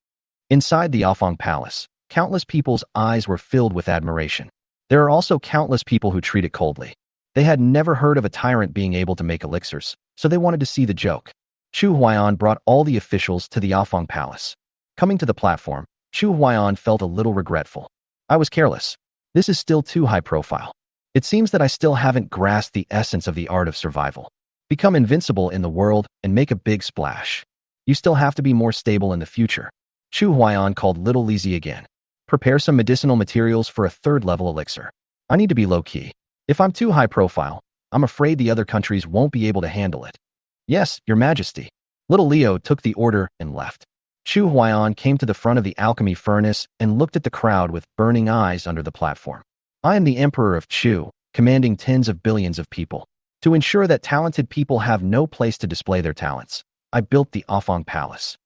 Inside the Afang Palace, countless people's eyes were filled with admiration. There are also countless people who treat it coldly. They had never heard of a tyrant being able to make elixirs, so they wanted to see the joke. Chu Huayan brought all the officials to the Afang Palace. Coming to the platform, Chu Huayan felt a little regretful. I was careless. This is still too high profile. It seems that I still haven't grasped the essence of the art of survival. Become invincible in the world and make a big splash. You still have to be more stable in the future. Chu Huayan called little Lizi again. Prepare some medicinal materials for a 3rd level elixir. I need to be low-key. If I'm too high profile, I'm afraid the other countries won't be able to handle it. Yes, Your Majesty. Little Leo took the order and left. Chu Huaiyan came to the front of the alchemy furnace and looked at the crowd with burning eyes under the platform. I am the Emperor of Chu, commanding tens of billions of people. To ensure that talented people have no place to display their talents, I built the Afong Palace.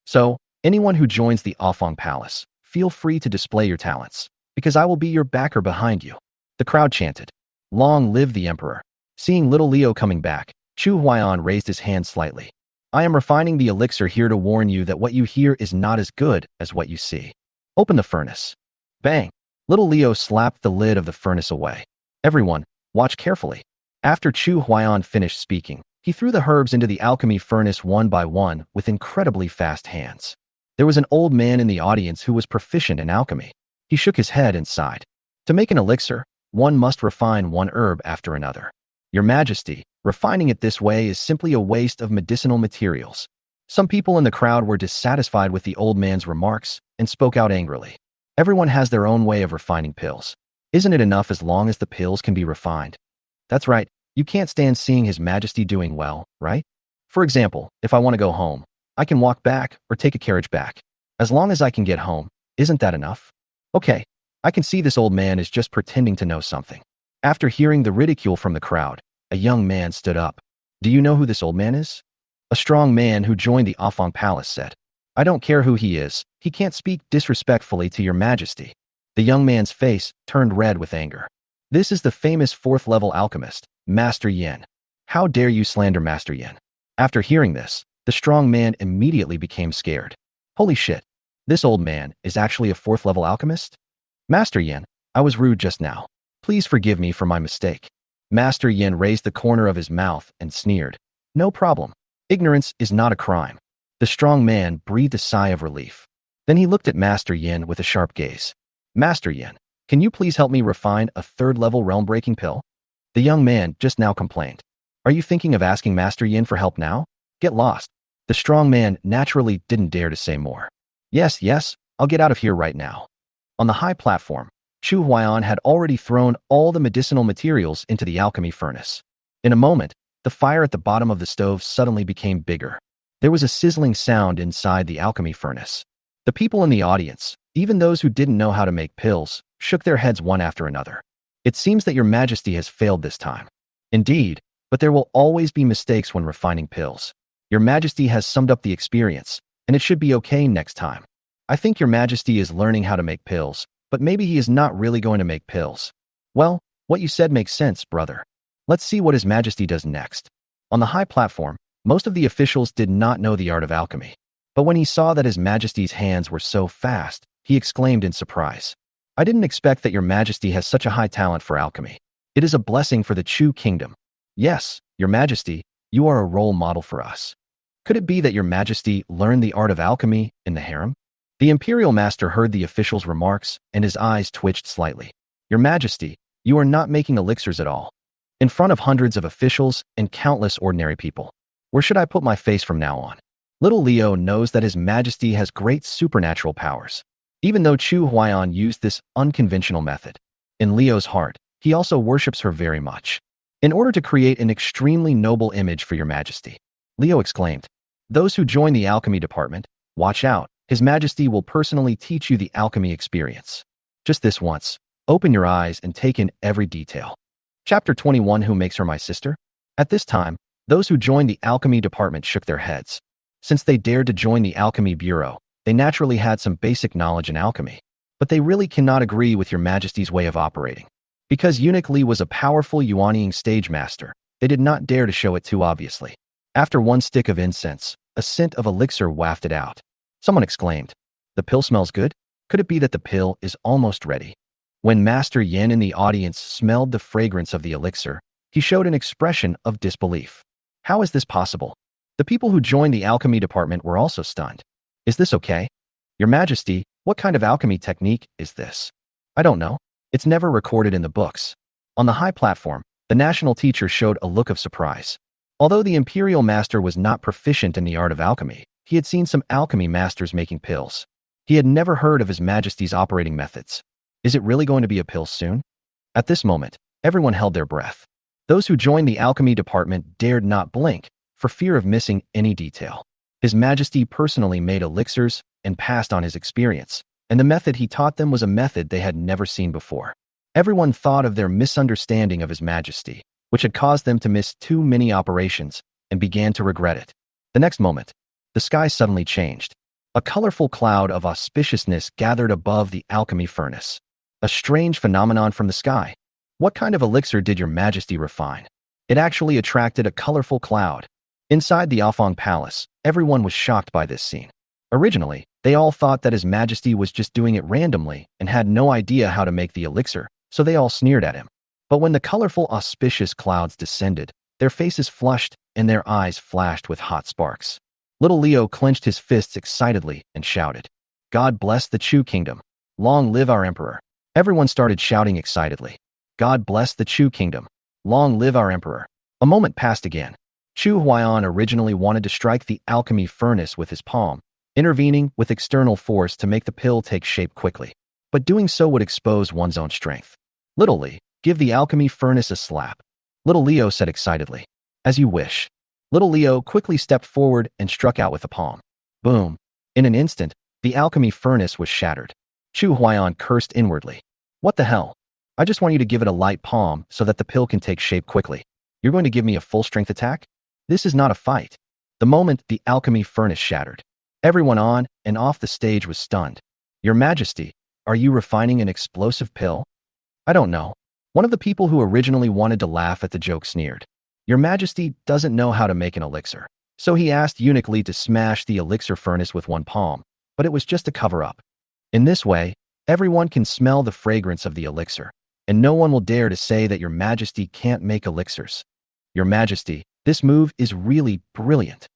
So, anyone who joins the Afong Palace, feel free to display your talents, because I will be your backer behind you. The crowd chanted, "Long live the Emperor." Seeing little Leo coming back, Chu Huaiyan raised his hand slightly. I am refining the elixir here to warn you that what you hear is not as good as what you see. Open the furnace. Bang! Little Leo slapped the lid of the furnace away. Everyone, watch carefully. After Chu Huaiyan finished speaking, he threw the herbs into the alchemy furnace one by one with incredibly fast hands. There was an old man in the audience who was proficient in alchemy. He shook his head and sighed. To make an elixir, one must refine one herb after another. Your Majesty, refining it this way is simply a waste of medicinal materials. Some people in the crowd were dissatisfied with the old man's remarks and spoke out angrily. Everyone has their own way of refining pills. Isn't it enough as long as the pills can be refined? That's right, you can't stand seeing His Majesty doing well, right? For example, if I want to go home, I can walk back or take a carriage back. As long as I can get home, isn't that enough? Okay, I can see this old man is just pretending to know something. After hearing the ridicule from the crowd, a young man stood up. Do you know who this old man is? A strong man who joined the Afong Palace said. I don't care who he is, he can't speak disrespectfully to your Majesty. The young man's face turned red with anger. This is the famous fourth-level alchemist, Master Yin. How dare you slander Master Yin? After hearing this, the strong man immediately became scared. Holy shit, this old man is actually a fourth-level alchemist? Master Yin, I was rude just now. Please forgive me for my mistake. Master Yin raised the corner of his mouth and sneered. No problem. Ignorance is not a crime. The strong man breathed a sigh of relief. Then he looked at Master Yin with a sharp gaze. Master Yin, can you please help me refine a third-level realm-breaking pill? The young man just now complained. Are you thinking of asking Master Yin for help now? Get lost. The strong man naturally didn't dare to say more. Yes, I'll get out of here right now. On the high platform, Chu Huaiyan had already thrown all the medicinal materials into the alchemy furnace. In a moment, the fire at the bottom of the stove suddenly became bigger. There was a sizzling sound inside the alchemy furnace. The people in the audience, even those who didn't know how to make pills, shook their heads one after another. It seems that your Majesty has failed this time. Indeed, but there will always be mistakes when refining pills. Your Majesty has summed up the experience, and it should be okay next time. I think your Majesty is learning how to make pills, but maybe he is not really going to make pills. Well, what you said makes sense, brother. Let's see what His Majesty does next. On the high platform, most of the officials did not know the art of alchemy. But when he saw that His Majesty's hands were so fast, he exclaimed in surprise. I didn't expect that your Majesty has such a high talent for alchemy. It is a blessing for the Chu kingdom. Yes, your Majesty, you are a role model for us. Could it be that your Majesty learned the art of alchemy in the harem? The Imperial Master heard the official's remarks, and his eyes twitched slightly. Your Majesty, you are not making elixirs at all. In front of hundreds of officials and countless ordinary people. Where should I put my face from now on? Little Leo knows that His Majesty has great supernatural powers. Even though Chu Huaiyan used this unconventional method, in Leo's heart, he also worships her very much. In order to create an extremely noble image for your Majesty, Leo exclaimed, those who join the alchemy department, watch out. His Majesty will personally teach you the alchemy experience. Just this once, open your eyes and take in every detail. Chapter 21 Who Makes Her My Sister? At this time, those who joined the alchemy department shook their heads. Since they dared to join the alchemy bureau, they naturally had some basic knowledge in alchemy. But they really cannot agree with your Majesty's way of operating. Because Eunuch Li was a powerful Yuanying stage master, they did not dare to show it too obviously. After one stick of incense, a scent of elixir wafted out. Someone exclaimed, the pill smells good? Could it be that the pill is almost ready? When Master Yin in the audience smelled the fragrance of the elixir, he showed an expression of disbelief. How is this possible? The people who joined the alchemy department were also stunned. Is this okay? Your Majesty, what kind of alchemy technique is this? I don't know. It's never recorded in the books. On the high platform, the national teacher showed a look of surprise. Although the Imperial Master was not proficient in the art of alchemy, he had seen some alchemy masters making pills. He had never heard of His Majesty's operating methods. Is it really going to be a pill soon? At this moment, everyone held their breath. Those who joined the alchemy department dared not blink, for fear of missing any detail. His Majesty personally made elixirs and passed on his experience, and the method he taught them was a method they had never seen before. Everyone thought of their misunderstanding of His Majesty, which had caused them to miss too many operations, and began to regret it. The next moment, the sky suddenly changed. A colorful cloud of auspiciousness gathered above the alchemy furnace. A strange phenomenon from the sky. What kind of elixir did Your Majesty refine? It actually attracted a colorful cloud. Inside the Afong Palace, everyone was shocked by this scene. Originally, they all thought that His Majesty was just doing it randomly and had no idea how to make the elixir, so they all sneered at him. But when the colorful, auspicious clouds descended, their faces flushed and their eyes flashed with hot sparks. Little Leo clenched his fists excitedly and shouted, "God bless the Chu Kingdom! Long live our Emperor!" Everyone started shouting excitedly, "God bless the Chu Kingdom! Long live our Emperor!" A moment passed again. Chu Huaiyan originally wanted to strike the alchemy furnace with his palm, intervening with external force to make the pill take shape quickly. But doing so would expose one's own strength. "Little Li, give the alchemy furnace a slap," Little Leo said excitedly. "As you wish." Little Leo quickly stepped forward and struck out with the palm. Boom! In an instant, the alchemy furnace was shattered. Chu Huaiyan cursed inwardly. "What the hell? I just want you to give it a light palm so that the pill can take shape quickly. You're going to give me a full-strength attack? This is not a fight." The moment the alchemy furnace shattered, everyone on and off the stage was stunned. "Your Majesty, are you refining an explosive pill?" "I don't know." One of the people who originally wanted to laugh at the joke sneered. "Your Majesty doesn't know how to make an elixir." So he asked Eunuch Li to smash the elixir furnace with one palm, but it was just a cover-up. In this way, everyone can smell the fragrance of the elixir, and no one will dare to say that Your Majesty can't make elixirs. "Your Majesty, this move is really brilliant."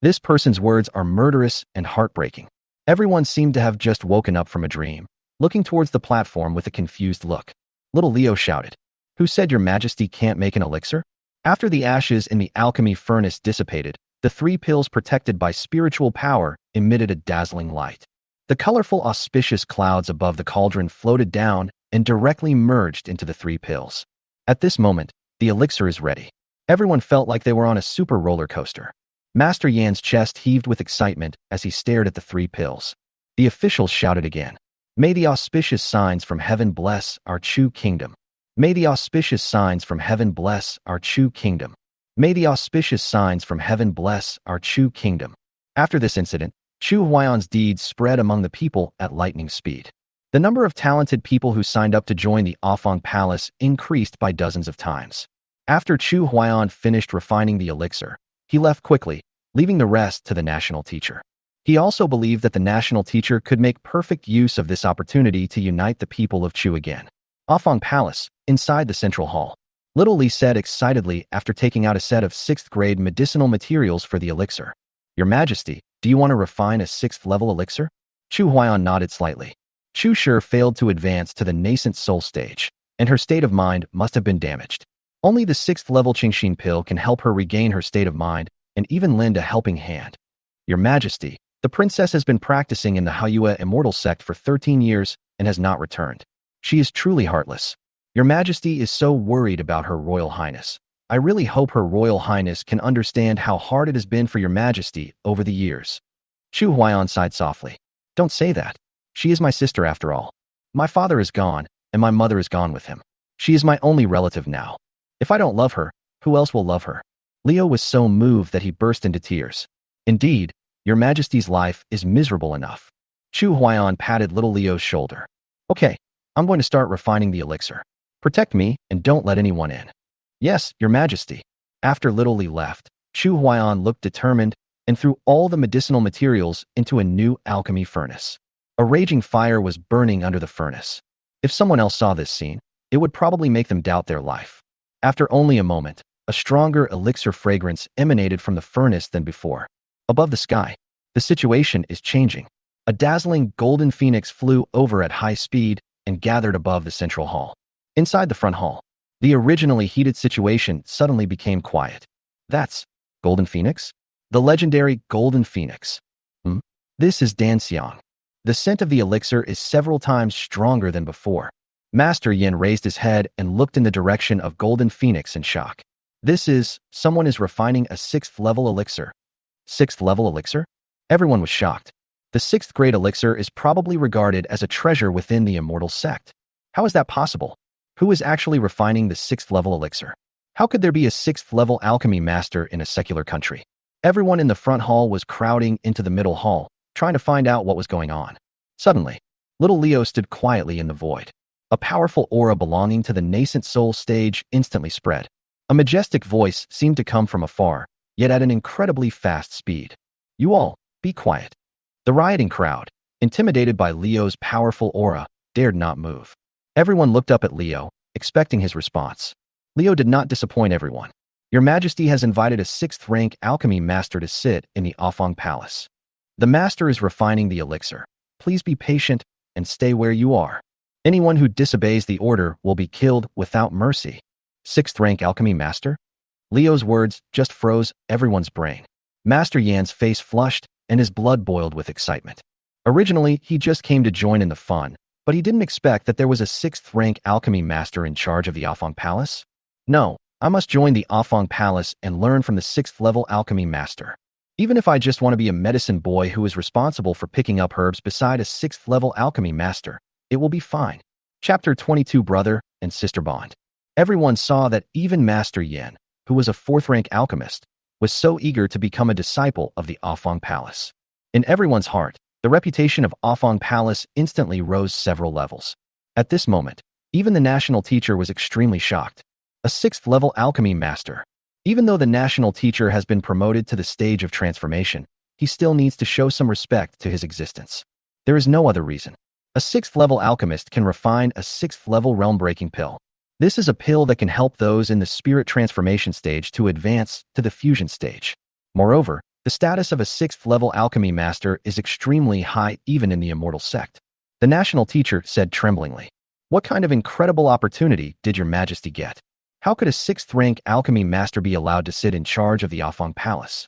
This person's words are murderous and heartbreaking. Everyone seemed to have just woken up from a dream, looking towards the platform with a confused look. Little Leo shouted, "Who said Your Majesty can't make an elixir?" After the ashes in the alchemy furnace dissipated, the three pills protected by spiritual power emitted a dazzling light. The colorful, auspicious clouds above the cauldron floated down and directly merged into the three pills. At this moment, the elixir is ready. Everyone felt like they were on a super roller coaster. Master Yan's chest heaved with excitement as he stared at the three pills. The officials shouted again, "May the auspicious signs from heaven bless our Chu Kingdom. May the auspicious signs from heaven bless our Chu Kingdom. May the auspicious signs from heaven bless our Chu Kingdom." After this incident, Chu Huaiyan's deeds spread among the people at lightning speed. The number of talented people who signed up to join the Afong Palace increased by dozens of times. After Chu Huaiyan finished refining the elixir, he left quickly, leaving the rest to the national teacher. He also believed that the national teacher could make perfect use of this opportunity to unite the people of Chu again. Afong Palace, inside the central hall. Little Li said excitedly after taking out a set of 6th-grade medicinal materials for the elixir. "Your Majesty, do you want to refine a 6th-level elixir?" Chu Huaiyan nodded slightly. Chu Shi failed to advance to the nascent soul stage, and her state of mind must have been damaged. Only the 6th-level Qingxin pill can help her regain her state of mind and even lend a helping hand. "Your Majesty, the princess has been practicing in the Haiyue Immortal Sect for 13 years and has not returned. She is truly heartless. Your Majesty is so worried about Her Royal Highness. I really hope Her Royal Highness can understand how hard it has been for Your Majesty over the years." Chu Huaiyan sighed softly. "Don't say that. She is my sister after all. My father is gone, and my mother is gone with him. She is my only relative now. If I don't love her, who else will love her?" Leo was so moved that he burst into tears. "Indeed, Your Majesty's life is miserable enough." Chu Huaiyan patted little Leo's shoulder. "Okay, I'm going to start refining the elixir. Protect me and don't let anyone in." "Yes, Your Majesty." After little Li left, Chu Huaiyan looked determined and threw all the medicinal materials into a new alchemy furnace. A raging fire was burning under the furnace. If someone else saw this scene, it would probably make them doubt their life. After only a moment, a stronger elixir fragrance emanated from the furnace than before. Above the sky, the situation is changing. A dazzling golden phoenix flew over at high speed and gathered above the central hall. Inside the front hall, the originally heated situation suddenly became quiet. "That's Golden Phoenix? The legendary Golden Phoenix. This is Dan Xiang. The scent of the elixir is several times stronger than before." Master Yin raised his head and looked in the direction of Golden Phoenix in shock. Someone is refining a 6th-level elixir." 6th level elixir? Everyone was shocked. The 6th grade elixir is probably regarded as a treasure within the immortal sect. How is that possible? Who is actually refining the 6th level elixir? How could there be a 6th level alchemy master in a secular country? Everyone in the front hall was crowding into the middle hall, trying to find out what was going on. Suddenly, little Leo stood quietly in the void. A powerful aura belonging to the nascent soul stage instantly spread. A majestic voice seemed to come from afar, yet at an incredibly fast speed. You all, be quiet. The rioting crowd, intimidated by Leo's powerful aura, dared not move. Everyone looked up at Leo, expecting his response. Leo did not disappoint everyone. Your Majesty has invited a 6th rank alchemy master to sit in the Afang Palace. The master is refining the elixir. Please be patient and stay where you are. Anyone who disobeys the order will be killed without mercy. 6th rank alchemy master? Leo's words just froze everyone's brain. Master Yan's face flushed and his blood boiled with excitement. Originally, he just came to join in the fun, but he didn't expect that there was a 6th rank alchemy master in charge of the Afang Palace. No, I must join the Afang Palace and learn from the 6th level alchemy master. Even if I just want to be a medicine boy who is responsible for picking up herbs beside a 6th level alchemy master, it will be fine. Chapter 22 Brother and Sister Bond. Everyone saw that even Master Yan, who was a 4th rank alchemist, was so eager to become a disciple of the Afang Palace. In everyone's heart, the reputation of Afang Palace instantly rose several levels. At this moment, even the national teacher was extremely shocked. A 6th level alchemy master. Even though the national teacher has been promoted to the stage of transformation, he still needs to show some respect to his existence. There is no other reason. A 6th level alchemist can refine a 6th level realm-breaking pill. This is a pill that can help those in the spirit transformation stage to advance to the fusion stage. Moreover, the status of a 6th level alchemy master is extremely high even in the immortal sect. The national teacher said tremblingly, "What kind of incredible opportunity did your Majesty get? How could a 6th rank alchemy master be allowed to sit in charge of the Afang Palace?"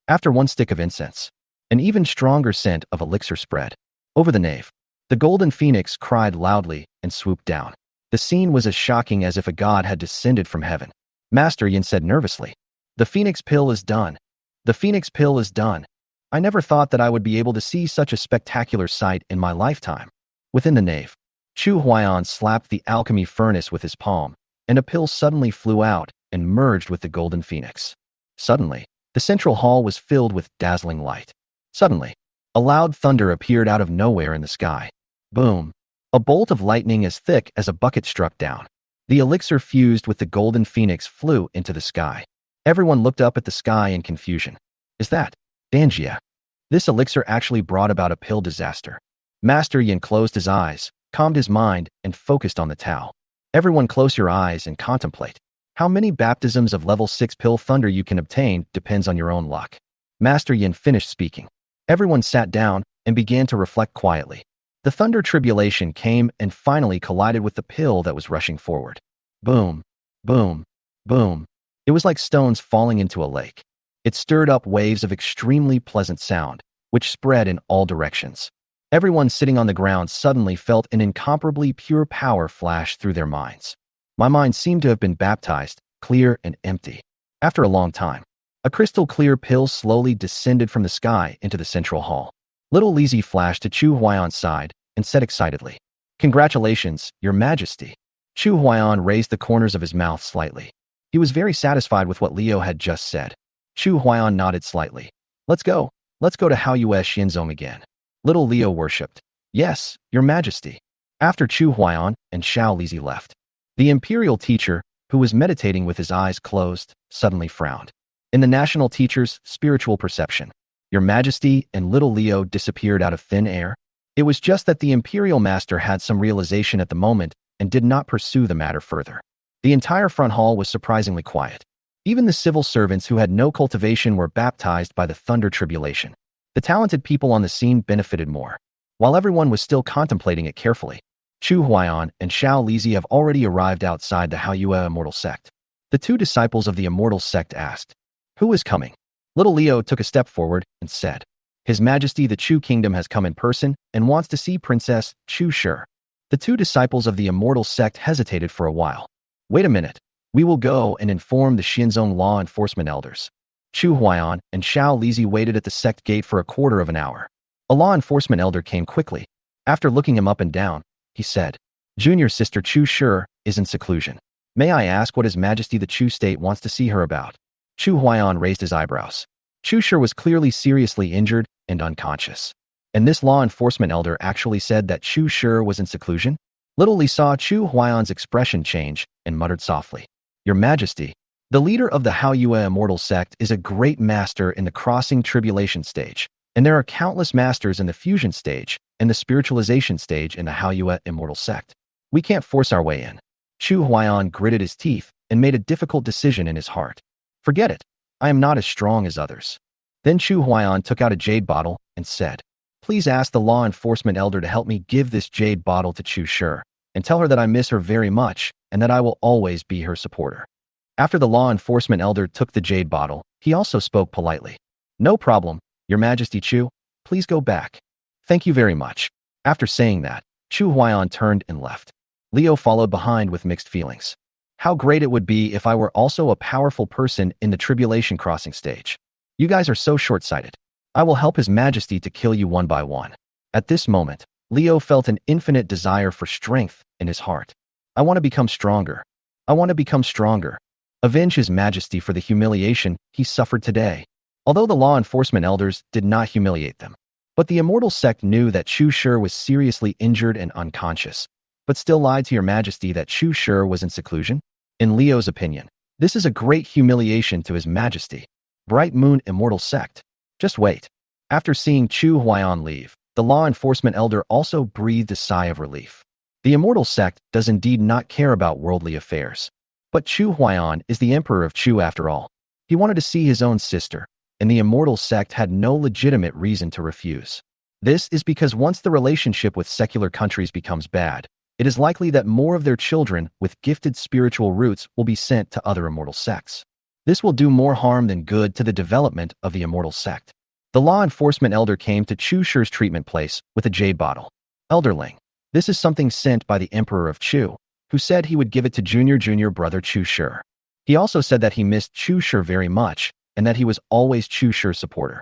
After one stick of incense, an even stronger scent of elixir spread over the nave. The golden phoenix cried loudly and swooped down. The scene was as shocking as if a god had descended from heaven. Master Yin said nervously, "The phoenix pill is done. The phoenix pill is done. I never thought that I would be able to see such a spectacular sight in my lifetime." Within the nave, Chu Huaiyan slapped the alchemy furnace with his palm, and a pill suddenly flew out and merged with the golden phoenix. Suddenly, the central hall was filled with dazzling light. Suddenly, a loud thunder appeared out of nowhere in the sky. Boom! A bolt of lightning as thick as a bucket struck down. The elixir fused with the golden phoenix flew into the sky. Everyone looked up at the sky in confusion. Is that Danjia? This elixir actually brought about a pill disaster. Master Yin closed his eyes, calmed his mind, and focused on the Tao. Everyone close your eyes and contemplate. How many baptisms of level 6 pill thunder you can obtain depends on your own luck. Master Yin finished speaking. Everyone sat down and began to reflect quietly. The thunder tribulation came and finally collided with the pill that was rushing forward. Boom, boom, boom. It was like stones falling into a lake. It stirred up waves of extremely pleasant sound, which spread in all directions. Everyone sitting on the ground suddenly felt an incomparably pure power flash through their minds. My mind seemed to have been baptized, clear and empty. After a long time, a crystal-clear pill slowly descended from the sky into the central hall. Little Lizzie flashed to Chu Huayan's side and said excitedly, "Congratulations, Your Majesty." Chu Huayan raised the corners of his mouth slightly. He was very satisfied with what Leo had just said. Chu Huayan nodded slightly. Let's go to Haoyue Xinzong again." Little Leo worshipped. "Yes, Your Majesty." After Chu Huayan and Xiao Lizi left, the imperial teacher, who was meditating with his eyes closed, suddenly frowned. In the national teacher's spiritual perception, Your Majesty and little Leo disappeared out of thin air. It was just that the imperial master had some realization at the moment and did not pursue the matter further. The entire front hall was surprisingly quiet. Even the civil servants who had no cultivation were baptized by the thunder tribulation. The talented people on the scene benefited more. While everyone was still contemplating it carefully, Chu Huayan and Xiao Lizi have already arrived outside the Haoyue immortal sect. The two disciples of the immortal sect asked, "Who is coming?" Little Leo took a step forward and said, "His Majesty the Chu Kingdom has come in person and wants to see Princess Chu Shi." The two disciples of the immortal sect hesitated for a while. "Wait a minute. We will go and inform the Xinzong law enforcement elders." Chu Huaiyan and Xiao Lizi waited at the sect gate for a quarter of an hour. A law enforcement elder came quickly. After looking him up and down, he said, "Junior sister Chu Shi is in seclusion. May I ask what His Majesty the Chu state wants to see her about?" Chu Huaiyan raised his eyebrows. Chu Shi was clearly seriously injured and unconscious. And this law enforcement elder actually said that Chu Shi was in seclusion? Little Li saw Chu Huaiyan's expression change and muttered softly, "Your Majesty, the leader of the Haoyue Immortal Sect is a great master in the crossing tribulation stage, and there are countless masters in the fusion stage and the spiritualization stage in the Haoyue Immortal Sect. We can't force our way in." Chu Huaiyan gritted his teeth and made a difficult decision in his heart. "Forget it. I am not as strong as others." Then Chu Huaiyan took out a jade bottle and said, "Please ask the law enforcement elder to help me give this jade bottle to Chu Shi, and tell her that I miss her very much and that I will always be her supporter." After the law enforcement elder took the jade bottle, he also spoke politely. "No problem, Your Majesty Chu. Please go back." "Thank you very much." After saying that, Chu Huaiyan turned and left. Leo followed behind with mixed feelings. How great it would be if I were also a powerful person in the tribulation crossing stage. You guys are so short-sighted. I will help His Majesty to kill you one by one. At this moment, Leo felt an infinite desire for strength in his heart. I want to become stronger. I want to become stronger. Avenge His Majesty for the humiliation he suffered today. Although the law enforcement elders did not humiliate them. But the Immortal Sect knew that Chu Shi was seriously injured and unconscious, but still lied to Your Majesty that Chu Shi was in seclusion? In Leo's opinion, this is a great humiliation to His Majesty. Bright Moon Immortal Sect. Just wait. After seeing Chu Huaiyan leave, the law enforcement elder also breathed a sigh of relief. The Immortal Sect does indeed not care about worldly affairs. But Chu Huaiyan is the Emperor of Chu after all. He wanted to see his own sister, and the Immortal Sect had no legitimate reason to refuse. This is because once the relationship with secular countries becomes bad, it is likely that more of their children with gifted spiritual roots will be sent to other Immortal Sects. This will do more harm than good to the development of the Immortal Sect. The law enforcement elder came to Chu Shi's treatment place with a jade bottle. "Elderling, this is something sent by the Emperor of Chu, who said he would give it to junior brother Chu Shi. He also said that he missed Chu Shi very much and that he was always Chu Shi's supporter."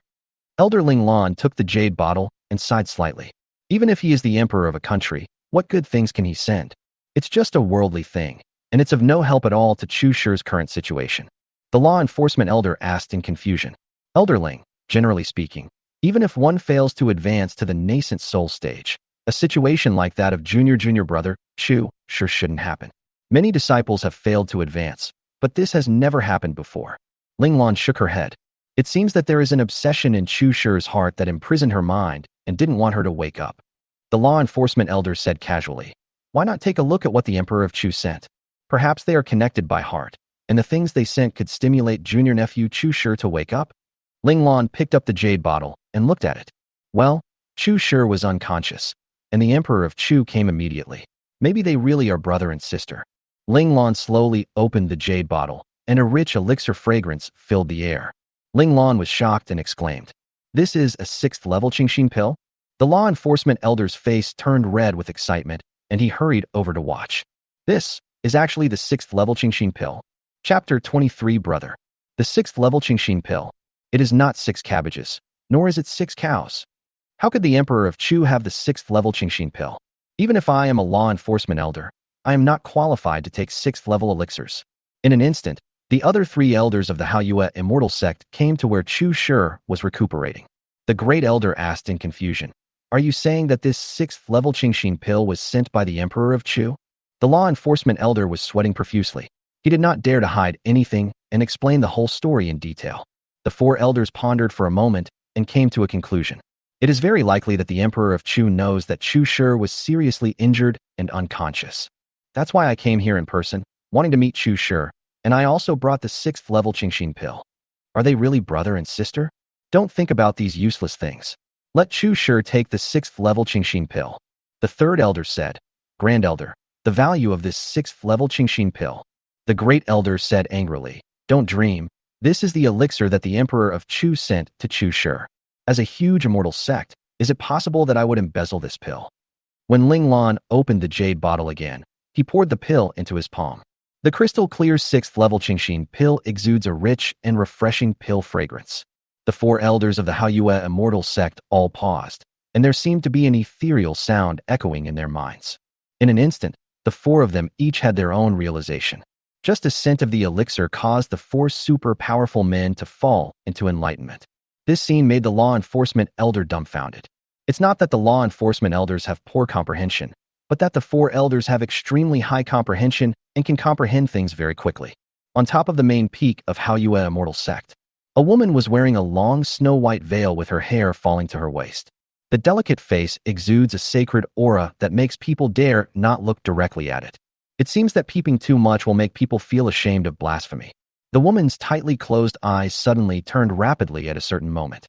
Elder Ling Lan took the jade bottle and sighed slightly. Even if he is the emperor of a country, what good things can he send? It's just a worldly thing, and it's of no help at all to Chu Shi's current situation. The law enforcement elder asked in confusion. "Elderling, generally speaking, even if one fails to advance to the nascent soul stage, a situation like that of junior brother Chu Shi shouldn't happen. Many disciples have failed to advance, but this has never happened before." Ling Lan shook her head. It seems that there is an obsession in Chu Shi's heart that imprisoned her mind and didn't want her to wake up. The law enforcement elder said casually, "Why not take a look at what the Emperor of Chu sent? Perhaps they are connected by heart, and the things they sent could stimulate junior nephew Chu Shi to wake up?" Ling Lan picked up the jade bottle and looked at it. Well, Chu Shi was unconscious, and the Emperor of Chu came immediately. Maybe they really are brother and sister. Ling Lan slowly opened the jade bottle, and a rich elixir fragrance filled the air. Ling Lan was shocked and exclaimed, "This is a 6th level Qingxin pill?" The law enforcement elder's face turned red with excitement, and he hurried over to watch. This is actually the 6th level Qingxin pill. Chapter 23 Brother. The 6th level Qingxin pill. It is not 6 cabbages, nor is it 6 cows. How could the Emperor of Chu have the 6th level Qingxin pill? Even if I am a law enforcement elder, I am not qualified to take 6th level elixirs. In an instant, the other 3 elders of the Haoyue Immortal Sect came to where Chu Shi was recuperating. The great elder asked in confusion, "Are you saying that this 6th level Qingxin pill was sent by the Emperor of Chu?" The law enforcement elder was sweating profusely. He did not dare to hide anything and explain the whole story in detail. The 4 elders pondered for a moment and came to a conclusion. It is very likely that the Emperor of Chu knows that Chu Shi was seriously injured and unconscious. That's why I came here in person, wanting to meet Chu Shi, and I also brought the 6th level Qingxin pill. Are they really brother and sister? Don't think about these useless things. Let Chu Shi take the 6th level Qingxin pill. The 3rd elder said, "Grand Elder, the value of this 6th level Qingxin pill." The great elder said angrily, "Don't dream. This is the elixir that the Emperor of Chu sent to Chu Shi. As a huge immortal sect, is it possible that I would embezzle this pill?" When Ling Lan opened the jade bottle again, he poured the pill into his palm. The crystal-clear 6th-level Qingxin pill exudes a rich and refreshing pill fragrance. The 4 elders of the Haoyue immortal sect all paused, and there seemed to be an ethereal sound echoing in their minds. In an instant, the 4 of them each had their own realization. Just a scent of the elixir caused the 4 super-powerful men to fall into enlightenment. This scene made the law enforcement elder dumbfounded. It's not that the law enforcement elders have poor comprehension, but that the 4 elders have extremely high comprehension and can comprehend things very quickly. On top of the main peak of Haoyue immortal sect, a woman was wearing a long snow-white veil with her hair falling to her waist. The delicate face exudes a sacred aura that makes people dare not look directly at it. It seems that peeping too much will make people feel ashamed of blasphemy. The woman's tightly closed eyes suddenly turned rapidly at a certain moment.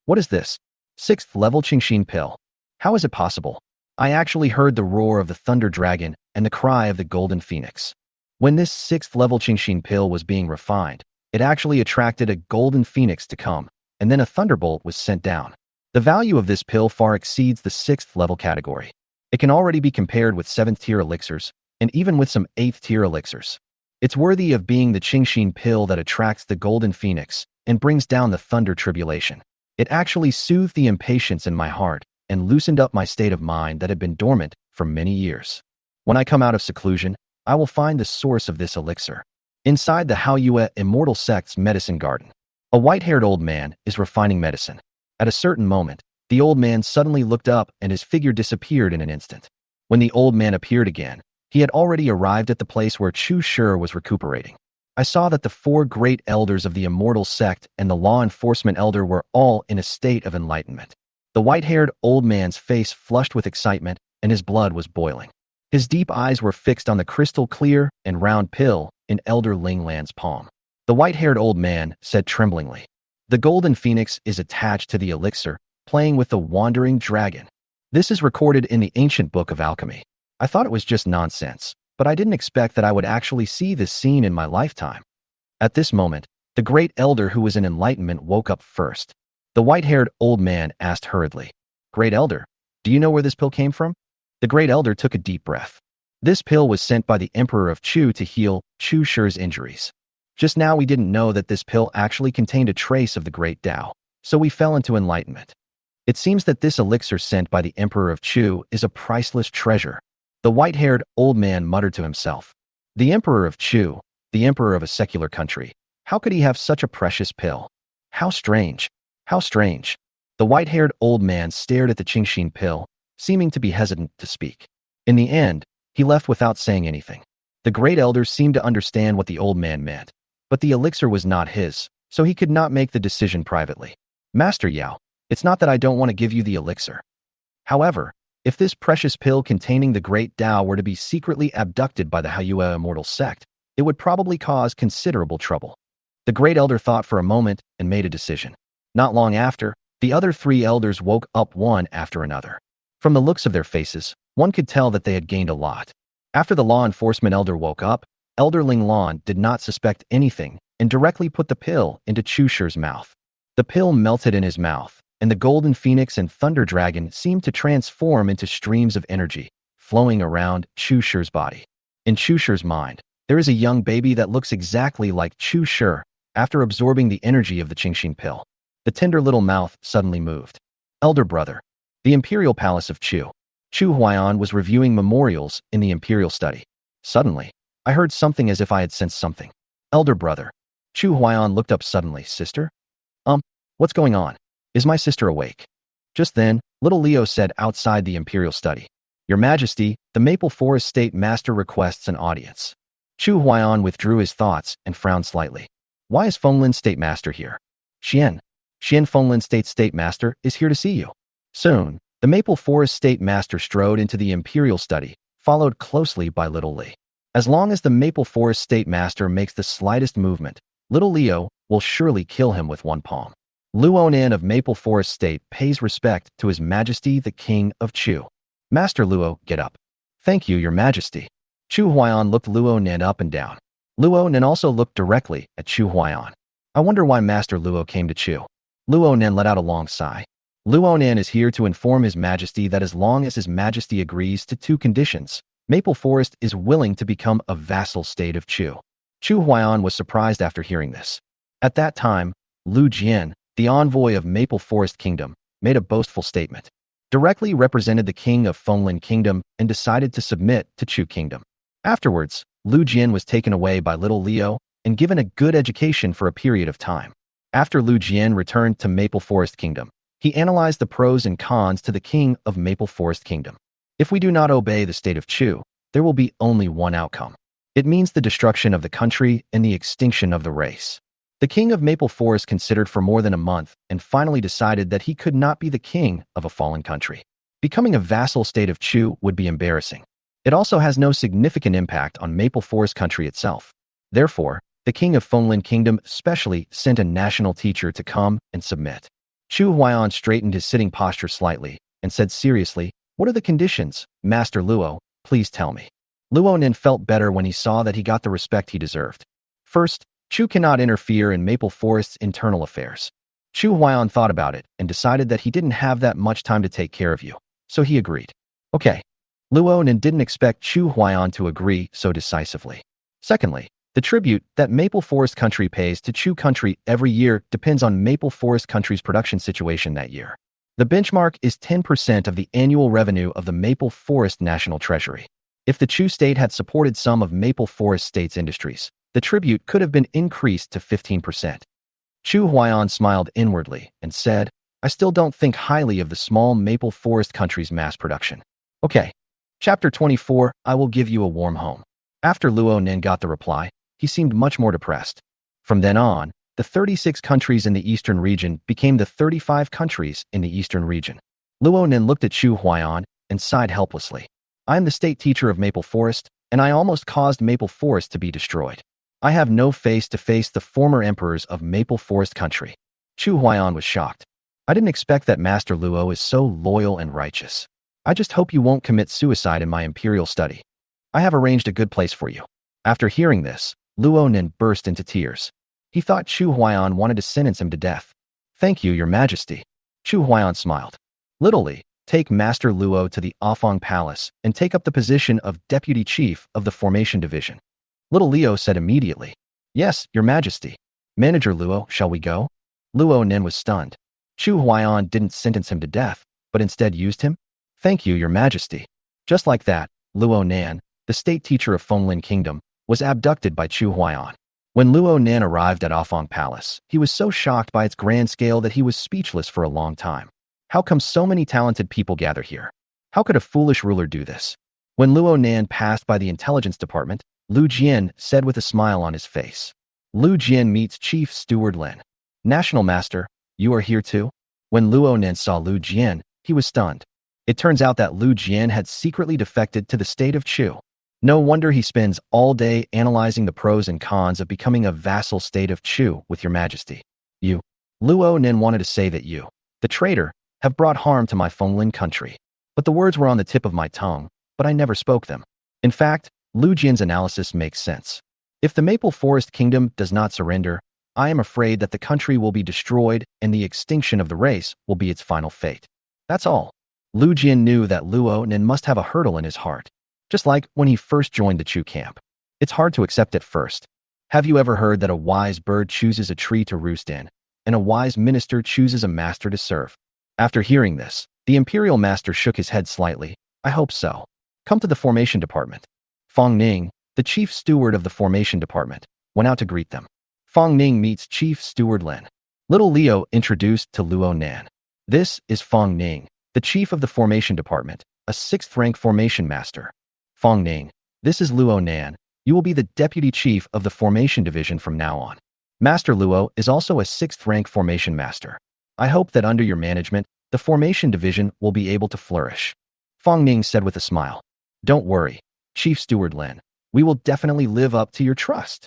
What is this? 6th level Qingxin pill. How is it possible? I actually heard the roar of the thunder dragon and the cry of the golden phoenix. When this 6th level Qingxin pill was being refined, it actually attracted a golden phoenix to come, and then a thunderbolt was sent down. The value of this pill far exceeds the 6th level category. It can already be compared with 7th tier elixirs, and even with some 8th tier elixirs. It's worthy of being the Qingxin pill that attracts the golden phoenix and brings down the thunder tribulation. It actually soothed the impatience in my heart and loosened up my state of mind that had been dormant for many years. When I come out of seclusion, I will find the source of this elixir. Inside the Haoyue immortal sect's medicine garden, a white-haired old man is refining medicine. At a certain moment, the old man suddenly looked up and his figure disappeared in an instant. When the old man appeared again, he had already arrived at the place where Chu Shi was recuperating. I saw that the 4 great elders of the immortal sect and the law enforcement elder were all in a state of enlightenment. The white-haired old man's face flushed with excitement, and his blood was boiling. His deep eyes were fixed on the crystal-clear and round pill in Elder Ling Lan's palm. The white-haired old man said tremblingly, "The golden phoenix is attached to the elixir, playing with the wandering dragon. This is recorded in the ancient book of alchemy. I thought it was just nonsense, but I didn't expect that I would actually see this scene in my lifetime." At this moment, the great elder who was in enlightenment woke up first. The white-haired old man asked hurriedly, "Great elder, do you know where this pill came from?" The great elder took a deep breath. This pill was sent by the Emperor of Chu to heal Chu Shi's injuries. Just now we didn't know that this pill actually contained a trace of the great Tao, so we fell into enlightenment. It seems that this elixir sent by the Emperor of Chu is a priceless treasure. The white-haired old man muttered to himself. The Emperor of Chu, the emperor of a secular country, how could he have such a precious pill? How strange. How strange. The white-haired old man stared at the Qingxin pill, seeming to be hesitant to speak. In the end, he left without saying anything. The great elder seemed to understand what the old man meant, but the elixir was not his, so he could not make the decision privately. "Master Yao, it's not that I don't want to give you the elixir. However, if this precious pill containing the great Tao were to be secretly abducted by the Haoyue immortal sect, it would probably cause considerable trouble." The great elder thought for a moment and made a decision. Not long after, the other 3 elders woke up one after another. From the looks of their faces, one could tell that they had gained a lot. After the law enforcement elder woke up, Elder Ling Lan did not suspect anything and directly put the pill into Chu Shi's mouth. The pill melted in his mouth, and the golden phoenix and thunder dragon seemed to transform into streams of energy, flowing around Chu Shi's body. In Chu Shi's mind, there is a young baby that looks exactly like Chu Shi after absorbing the energy of the Qingxin pill. The tender little mouth suddenly moved. Elder brother. The Imperial Palace of Chu. Chu Huaiyan was reviewing memorials in the Imperial study. Suddenly, I heard something as if I had sensed something. Elder brother. Chu Huaiyan looked up suddenly. Sister? What's going on? Is my sister awake? Just then, little Leo said outside the Imperial study. Your Majesty, the Maple Forest State Master requests an audience. Chu Huaiyan withdrew his thoughts and frowned slightly. Why is Fenglin State Master here? Xian Fenglin State Master is here to see you. Soon, the Maple Forest State Master strode into the Imperial study, followed closely by little Li. As long as the Maple Forest State Master makes the slightest movement, little Leo will surely kill him with one palm. Luonan of Maple Forest State pays respect to His Majesty the King of Chu. Master Luo, get up. Thank you, Your Majesty. Chu Huaiyan looked Luonan up and down. Luonan also looked directly at Chu Huaiyan. I wonder why Master Luo came to Chu. Luonan let out a long sigh. Luonan is here to inform His Majesty that as long as His Majesty agrees to 2 conditions, Maple Forest is willing to become a vassal state of Chu. Chu Huaiyan was surprised after hearing this. At that time, Lu Jian, the envoy of Maple Forest Kingdom, made a boastful statement. Directly represented the king of Fenglin Kingdom and decided to submit to Chu Kingdom. Afterwards, Lu Jian was taken away by little Leo and given a good education for a period of time. After Lu Jian returned to Maple Forest Kingdom, he analyzed the pros and cons to the king of Maple Forest Kingdom. If we do not obey the state of Chu, there will be only one outcome. It means the destruction of the country and the extinction of the race. The king of Maple Forest considered for more than a month and finally decided that he could not be the king of a fallen country. Becoming a vassal state of Chu would be embarrassing. It also has no significant impact on Maple Forest country itself. Therefore, the king of Fenglin Kingdom specially sent a national teacher to come and submit. Chu Huaiyan straightened his sitting posture slightly and said seriously, "What are the conditions, Master Luo? Please tell me." Luo Nin felt better when he saw that he got the respect he deserved. First, Chu cannot interfere in Maple Forest's internal affairs. Chu Huaiyan thought about it and decided that he didn't have that much time to take care of you, so he agreed. Okay. Luo Nin didn't expect Chu Huaiyan to agree so decisively. Secondly, the tribute that Maple Forest country pays to Chu country every year depends on Maple Forest country's production situation that year. The benchmark is 10% of the annual revenue of the Maple Forest National Treasury. If the Chu state had supported some of Maple Forest state's industries, the tribute could have been increased to 15%. Chu Huaiyan smiled inwardly and said, "I still don't think highly of the small Maple Forest country's mass production." Okay. Chapter 24, I will give you a warm home. After Luo Nin got the reply, he seemed much more depressed. From then on, the 36 countries in the eastern region became the 35 countries in the eastern region. Luo Nin looked at Chu Huaiyan and sighed helplessly. "I am the state teacher of Maple Forest, and I almost caused Maple Forest to be destroyed. I have no face to face the former emperors of Maple Forest country." Chu Huaiyan was shocked. "I didn't expect that Master Luo is so loyal and righteous. I just hope you won't commit suicide in my imperial study. I have arranged a good place for you." After hearing this, Luo Nin burst into tears. He thought Chu Huaiyan wanted to sentence him to death. "Thank you, Your Majesty." Chu Huaiyan smiled. "Little Li, take Master Luo to the Afong Palace and take up the position of Deputy Chief of the Formation Division." Little Leo said immediately, "Yes, Your Majesty." "Manager Luo, shall we go?" Luo Nin was stunned. Chu Huaiyan didn't sentence him to death, but instead used him. "Thank you, Your Majesty." Just like that, Luo Nan, the state teacher of Fenglin Kingdom, was abducted by Chu Huaiyan. When Luo Nan arrived at Afong Palace, he was so shocked by its grand scale that he was speechless for a long time. How come so many talented people gather here? How could a foolish ruler do this? When Luo Nan passed by the intelligence department, Lu Jian said with a smile on his face. Lu Jian meets Chief Steward Lin. "National Master, you are here too?" When Luo Nan saw Lu Jian, he was stunned. It turns out that Lu Jian had secretly defected to the state of Chu. No wonder he spends all day analyzing the pros and cons of becoming a vassal state of Chu with Your Majesty. You, Luo Nin wanted to say that you, the traitor, have brought harm to my Fenglin country. But the words were on the tip of my tongue, but I never spoke them. In fact, Lu Jian's analysis makes sense. If the Maple Forest Kingdom does not surrender, I am afraid that the country will be destroyed and the extinction of the race will be its final fate. That's all. Lu Jian knew that Luo Nin must have a hurdle in his heart. Just like when he first joined the Chu camp. It's hard to accept at first. Have you ever heard that a wise bird chooses a tree to roost in, and a wise minister chooses a master to serve? After hearing this, the imperial master shook his head slightly. "I hope so. Come to the formation department." Fong Ning, the chief steward of the formation department, went out to greet them. Fong Ning meets Chief Steward Lin. Little Leo introduced to Luo Nan. "This is Fong Ning, the chief of the formation department, a 6th rank formation master." Fong Ning, "This is Luo Nan. You will be the deputy chief of the formation division from now on. Master Luo is also a 6th rank formation master. I hope that under your management, the formation division will be able to flourish." Fong Ning said with a smile. "Don't worry, Chief Steward Lin. We will definitely live up to your trust."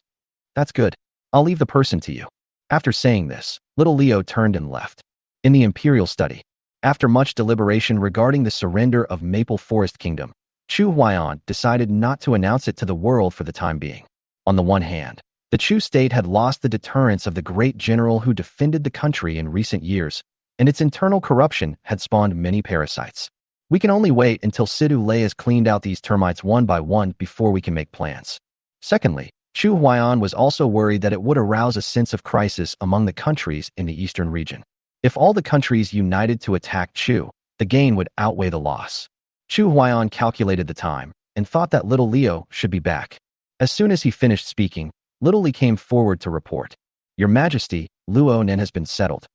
"That's good. I'll leave the person to you." After saying this, little Leo turned and left. In the imperial study, after much deliberation regarding the surrender of Maple Forest Kingdom, Chu Huaiyan decided not to announce it to the world for the time being. On the one hand, the Chu state had lost the deterrence of the great general who defended the country in recent years, and its internal corruption had spawned many parasites. We can only wait until Sidu Lei has cleaned out these termites one by one before we can make plans. Secondly, Chu Huaiyan was also worried that it would arouse a sense of crisis among the countries in the eastern region. If all the countries united to attack Chu, the gain would outweigh the loss. Chu Huaiyan calculated the time and thought that little Leo should be back. As soon as he finished speaking, little Li came forward to report. Your Majesty, Luo Nen has been settled.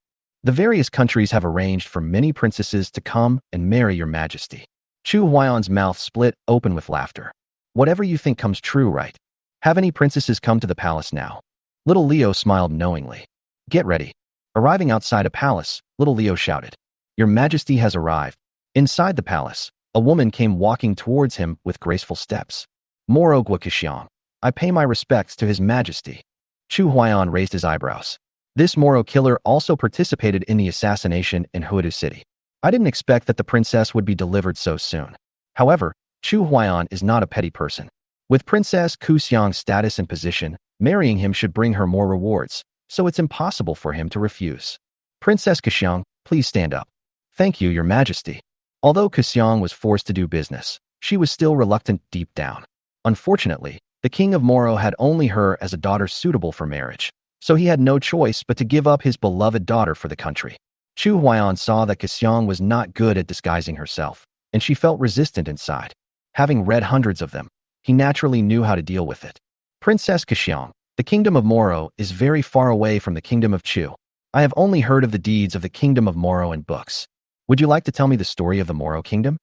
The various countries have arranged for many princesses to come and marry your Majesty. Chu Huaiyan's mouth split open with laughter. Whatever you think comes true, right? Have any princesses come to the palace now? Little Leo smiled knowingly. Get ready. Arriving outside a palace, little Leo shouted. Your Majesty has arrived. Inside the palace, a woman came walking towards him with graceful steps. Moro Guaqixiang, I pay my respects to His Majesty. Chu Huaiyan raised his eyebrows. This Moro killer also participated in the assassination in Huadu City. I didn't expect that the princess would be delivered so soon. However, Chu Huaiyan is not a petty person. With Princess Kuxiang's status and position, marrying him should bring her more rewards, so it's impossible for him to refuse. Princess Kuxiang, please stand up. Thank you, Your Majesty. Although Kuxiang was forced to do business, she was still reluctant deep down. Unfortunately, the king of Moro had only her as a daughter suitable for marriage, so he had no choice but to give up his beloved daughter for the country. Chu Huaiyan saw that Kuxiang was not good at disguising herself, and she felt resistant inside. Having read hundreds of them, he naturally knew how to deal with it. Princess Kuxiang, the kingdom of Moro is very far away from the kingdom of Chu. I have only heard of the deeds of the kingdom of Moro in books. Would you like to tell me the story of the Moro kingdom?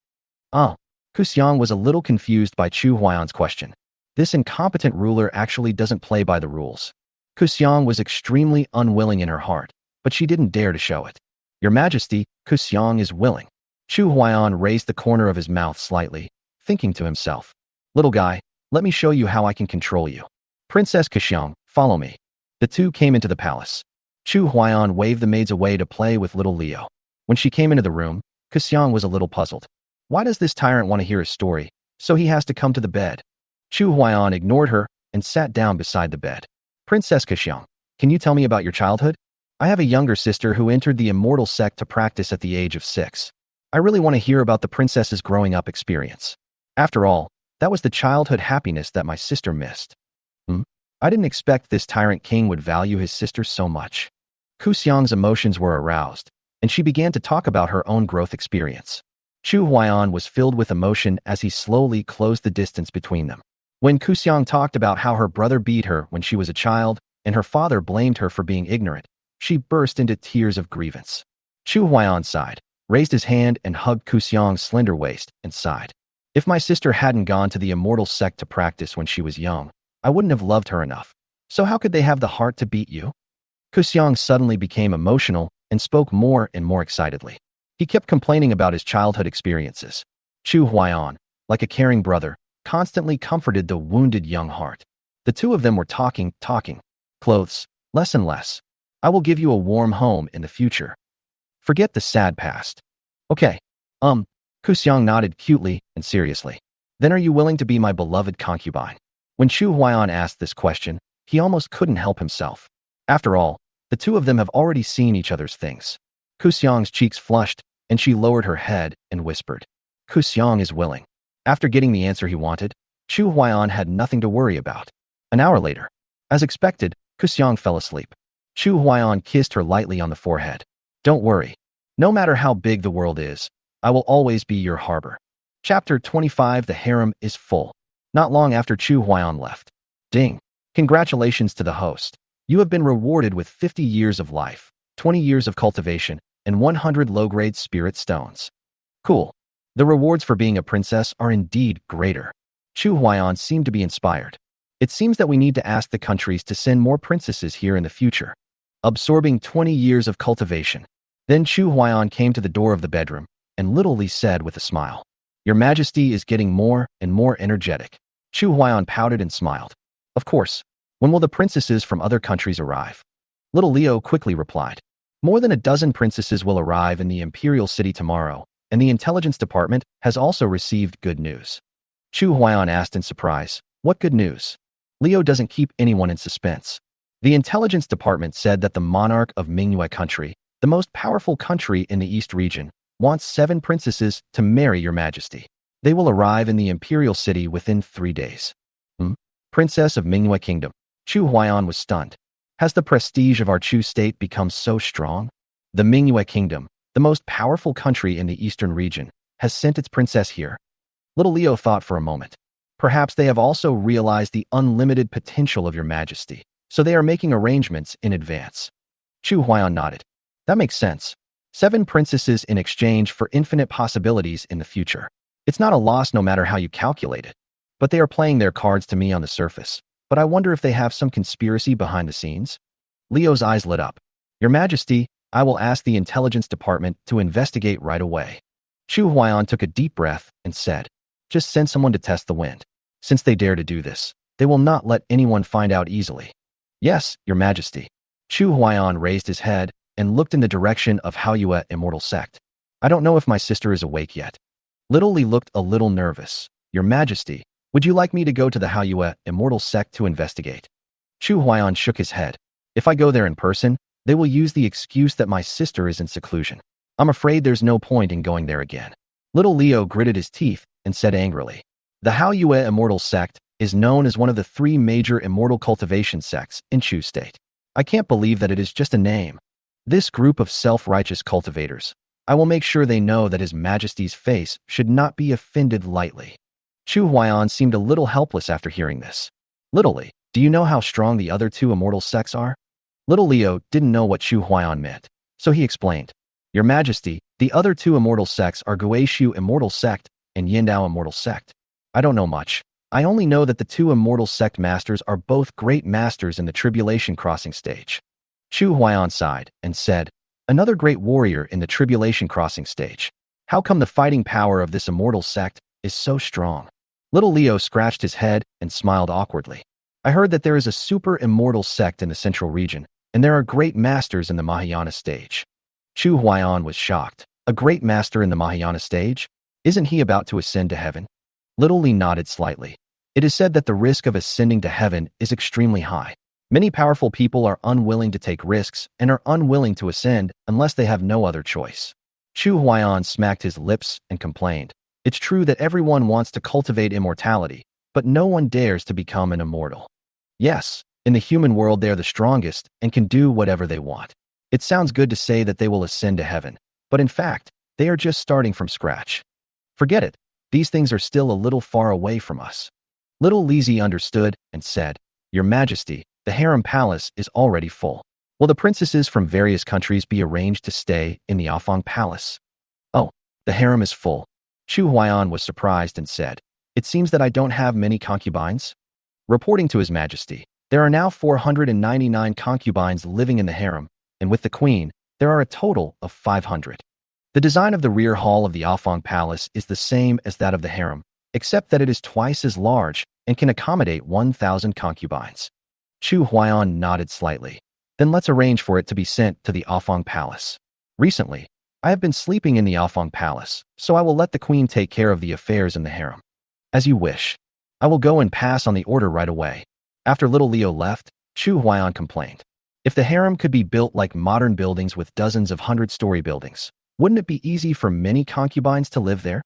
Kuxiang was a little confused by Chu Huaiyan's question. This incompetent ruler actually doesn't play by the rules. Kuxiang was extremely unwilling in her heart, but she didn't dare to show it. Your Majesty, Kuxiang is willing. Chu Huaiyan raised the corner of his mouth slightly, thinking to himself. Little guy, let me show you how I can control you. Princess Kuxiang, follow me. The two came into the palace. Chu Huaiyan waved the maids away to play with little Leo. When she came into the room, Kuxiang was a little puzzled. Why does this tyrant want to hear a story, so he has to come to the bed? Chu Huaiyan ignored her and sat down beside the bed. Princess Kuxiang, can you tell me about your childhood? I have a younger sister who entered the immortal sect to practice at the age of 6. I really want to hear about the princess's growing up experience. After all, that was the childhood happiness that my sister missed. I didn't expect this tyrant king would value his sister so much. Kuxiang's emotions were aroused, and she began to talk about her own growth experience. Chu Huaiyan was filled with emotion as he slowly closed the distance between them. When Kuxiang talked about how her brother beat her when she was a child, and her father blamed her for being ignorant, she burst into tears of grievance. Chu Huaiyan sighed, raised his hand and hugged Kuxiang's slender waist, and sighed. If my sister hadn't gone to the immortal sect to practice when she was young, I wouldn't have loved her enough. So how could they have the heart to beat you? Kuxiang suddenly became emotional and spoke more and more excitedly. He kept complaining about his childhood experiences. Chu Huaiyan, like a caring brother, constantly comforted the wounded young heart. The two of them were talking. Clothes, less and less. I will give you a warm home in the future. Forget the sad past. Okay. Kuxiang nodded cutely and seriously. Then are you willing to be my beloved concubine? When Chu Huaiyan asked this question, he almost couldn't help himself. After all, the two of them have already seen each other's things. Kuxiang's cheeks flushed, and she lowered her head and whispered. Kuxiang is willing. After getting the answer he wanted, Chu Huaiyan had nothing to worry about. An hour later, as expected, Kuxiang fell asleep. Chu Huaiyan kissed her lightly on the forehead. Don't worry. No matter how big the world is, I will always be your harbor. Chapter 25. The harem is full. Not long after Chu Huaiyan left. Ding. Congratulations to the host. You have been rewarded with 50 years of life, 20 years of cultivation, and 100 low-grade spirit stones. Cool. The rewards for being a princess are indeed greater. Chu Huaiyan seemed to be inspired. It seems that we need to ask the countries to send more princesses here in the future. Absorbing 20 years of cultivation. Then Chu Huaiyan came to the door of the bedroom, and little Li said with a smile, Your Majesty is getting more and more energetic. Chu Huaiyan pouted and smiled. Of course. When will the princesses from other countries arrive? Little Leo quickly replied. More than a dozen princesses will arrive in the imperial city tomorrow, and the intelligence department has also received good news. Chu Huaiyan asked in surprise, What good news? Leo doesn't keep anyone in suspense. The intelligence department said that the monarch of manhwa country, the most powerful country in the East region, wants 7 princesses to marry your majesty. They will arrive in the imperial city within 3 days. Hmm? Princess of Manhwa Kingdom. Chu Huaiyan was stunned. Has the prestige of our Chu state become so strong? The Manhwa Kingdom, the most powerful country in the eastern region, has sent its princess here. Little Leo thought for a moment. Perhaps they have also realized the unlimited potential of your majesty, so they are making arrangements in advance. Chu Huaiyan nodded. That makes sense. 7 princesses in exchange for infinite possibilities in the future. It's not a loss no matter how you calculate it. But they are playing their cards to me on the surface. But I wonder if they have some conspiracy behind the scenes? Leo's eyes lit up. Your Majesty, I will ask the intelligence department to investigate right away. Chu Huaiyan took a deep breath and said, just send someone to test the wind. Since they dare to do this, they will not let anyone find out easily. Yes, Your Majesty. Chu Huaiyan raised his head and looked in the direction of Haoyue Immortal Sect. I don't know if my sister is awake yet. Little Li looked a little nervous. Your Majesty, would you like me to go to the Haoyue Immortal Sect to investigate? Chu Huaiyan shook his head. If I go there in person, they will use the excuse that my sister is in seclusion. I'm afraid there's no point in going there again. Little Leo gritted his teeth and said angrily, the Haoyue Immortal Sect is known as one of the 3 major immortal cultivation sects in Chu State. I can't believe that it is just a name. This group of self-righteous cultivators, I will make sure they know that His Majesty's face should not be offended lightly. Chu Huaiyan seemed a little helpless after hearing this. Little Li, do you know how strong the other 2 immortal sects are? Little Leo didn't know what Chu Huaiyan meant, so he explained. Your Majesty, the other 2 immortal sects are Guishu Immortal Sect and Yindao Immortal Sect. I don't know much. I only know that the 2 immortal sect masters are both great masters in the Tribulation Crossing stage. Chu Huaiyan sighed and said, another great warrior in the Tribulation Crossing stage. How come the fighting power of this immortal sect is so strong? Little Leo scratched his head and smiled awkwardly. I heard that there is a super immortal sect in the central region, and there are great masters in the Mahayana stage. Chu Huaiyan was shocked. A great master in the Mahayana stage? Isn't he about to ascend to heaven? Little Li nodded slightly. It is said that the risk of ascending to heaven is extremely high. Many powerful people are unwilling to take risks and are unwilling to ascend unless they have no other choice. Chu Huaiyan smacked his lips and complained. It's true that everyone wants to cultivate immortality, but no one dares to become an immortal. Yes, in the human world they are the strongest and can do whatever they want. It sounds good to say that they will ascend to heaven, but in fact, they are just starting from scratch. Forget it. These things are still a little far away from us. Little Lizzie understood and said, Your Majesty, the harem palace is already full. Will the princesses from various countries be arranged to stay in the Afong Palace? Oh, the harem is full. Chu Huaiyan was surprised and said, It seems that I don't have many concubines. Reporting to His Majesty, there are now 499 concubines living in the harem, and with the queen, there are a total of 500. The design of the rear hall of the Afong Palace is the same as that of the harem, except that it is twice as large and can accommodate 1,000 concubines. Chu Huaiyan nodded slightly. Then let's arrange for it to be sent to the Afong Palace. Recently, I have been sleeping in the Afong Palace, so I will let the queen take care of the affairs in the harem. As you wish. I will go and pass on the order right away. After little Leo left, Chu Huaiyan complained. If the harem could be built like modern buildings with dozens of 100-story buildings, wouldn't it be easy for many concubines to live there?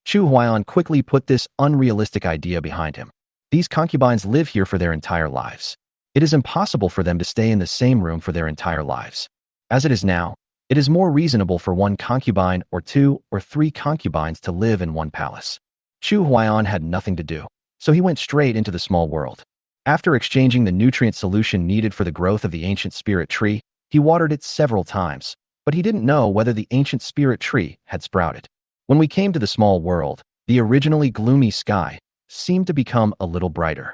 Chu Huaiyan quickly put this unrealistic idea behind him. These concubines live here for their entire lives. It is impossible for them to stay in the same room for their entire lives. As it is now, it is more reasonable for 1 concubine or 2 or 3 concubines to live in one palace. Chu Huaiyan had nothing to do, so he went straight into the small world. After exchanging the nutrient solution needed for the growth of the ancient spirit tree, he watered it several times, but he didn't know whether the ancient spirit tree had sprouted. When we came to the small world, the originally gloomy sky seemed to become a little brighter.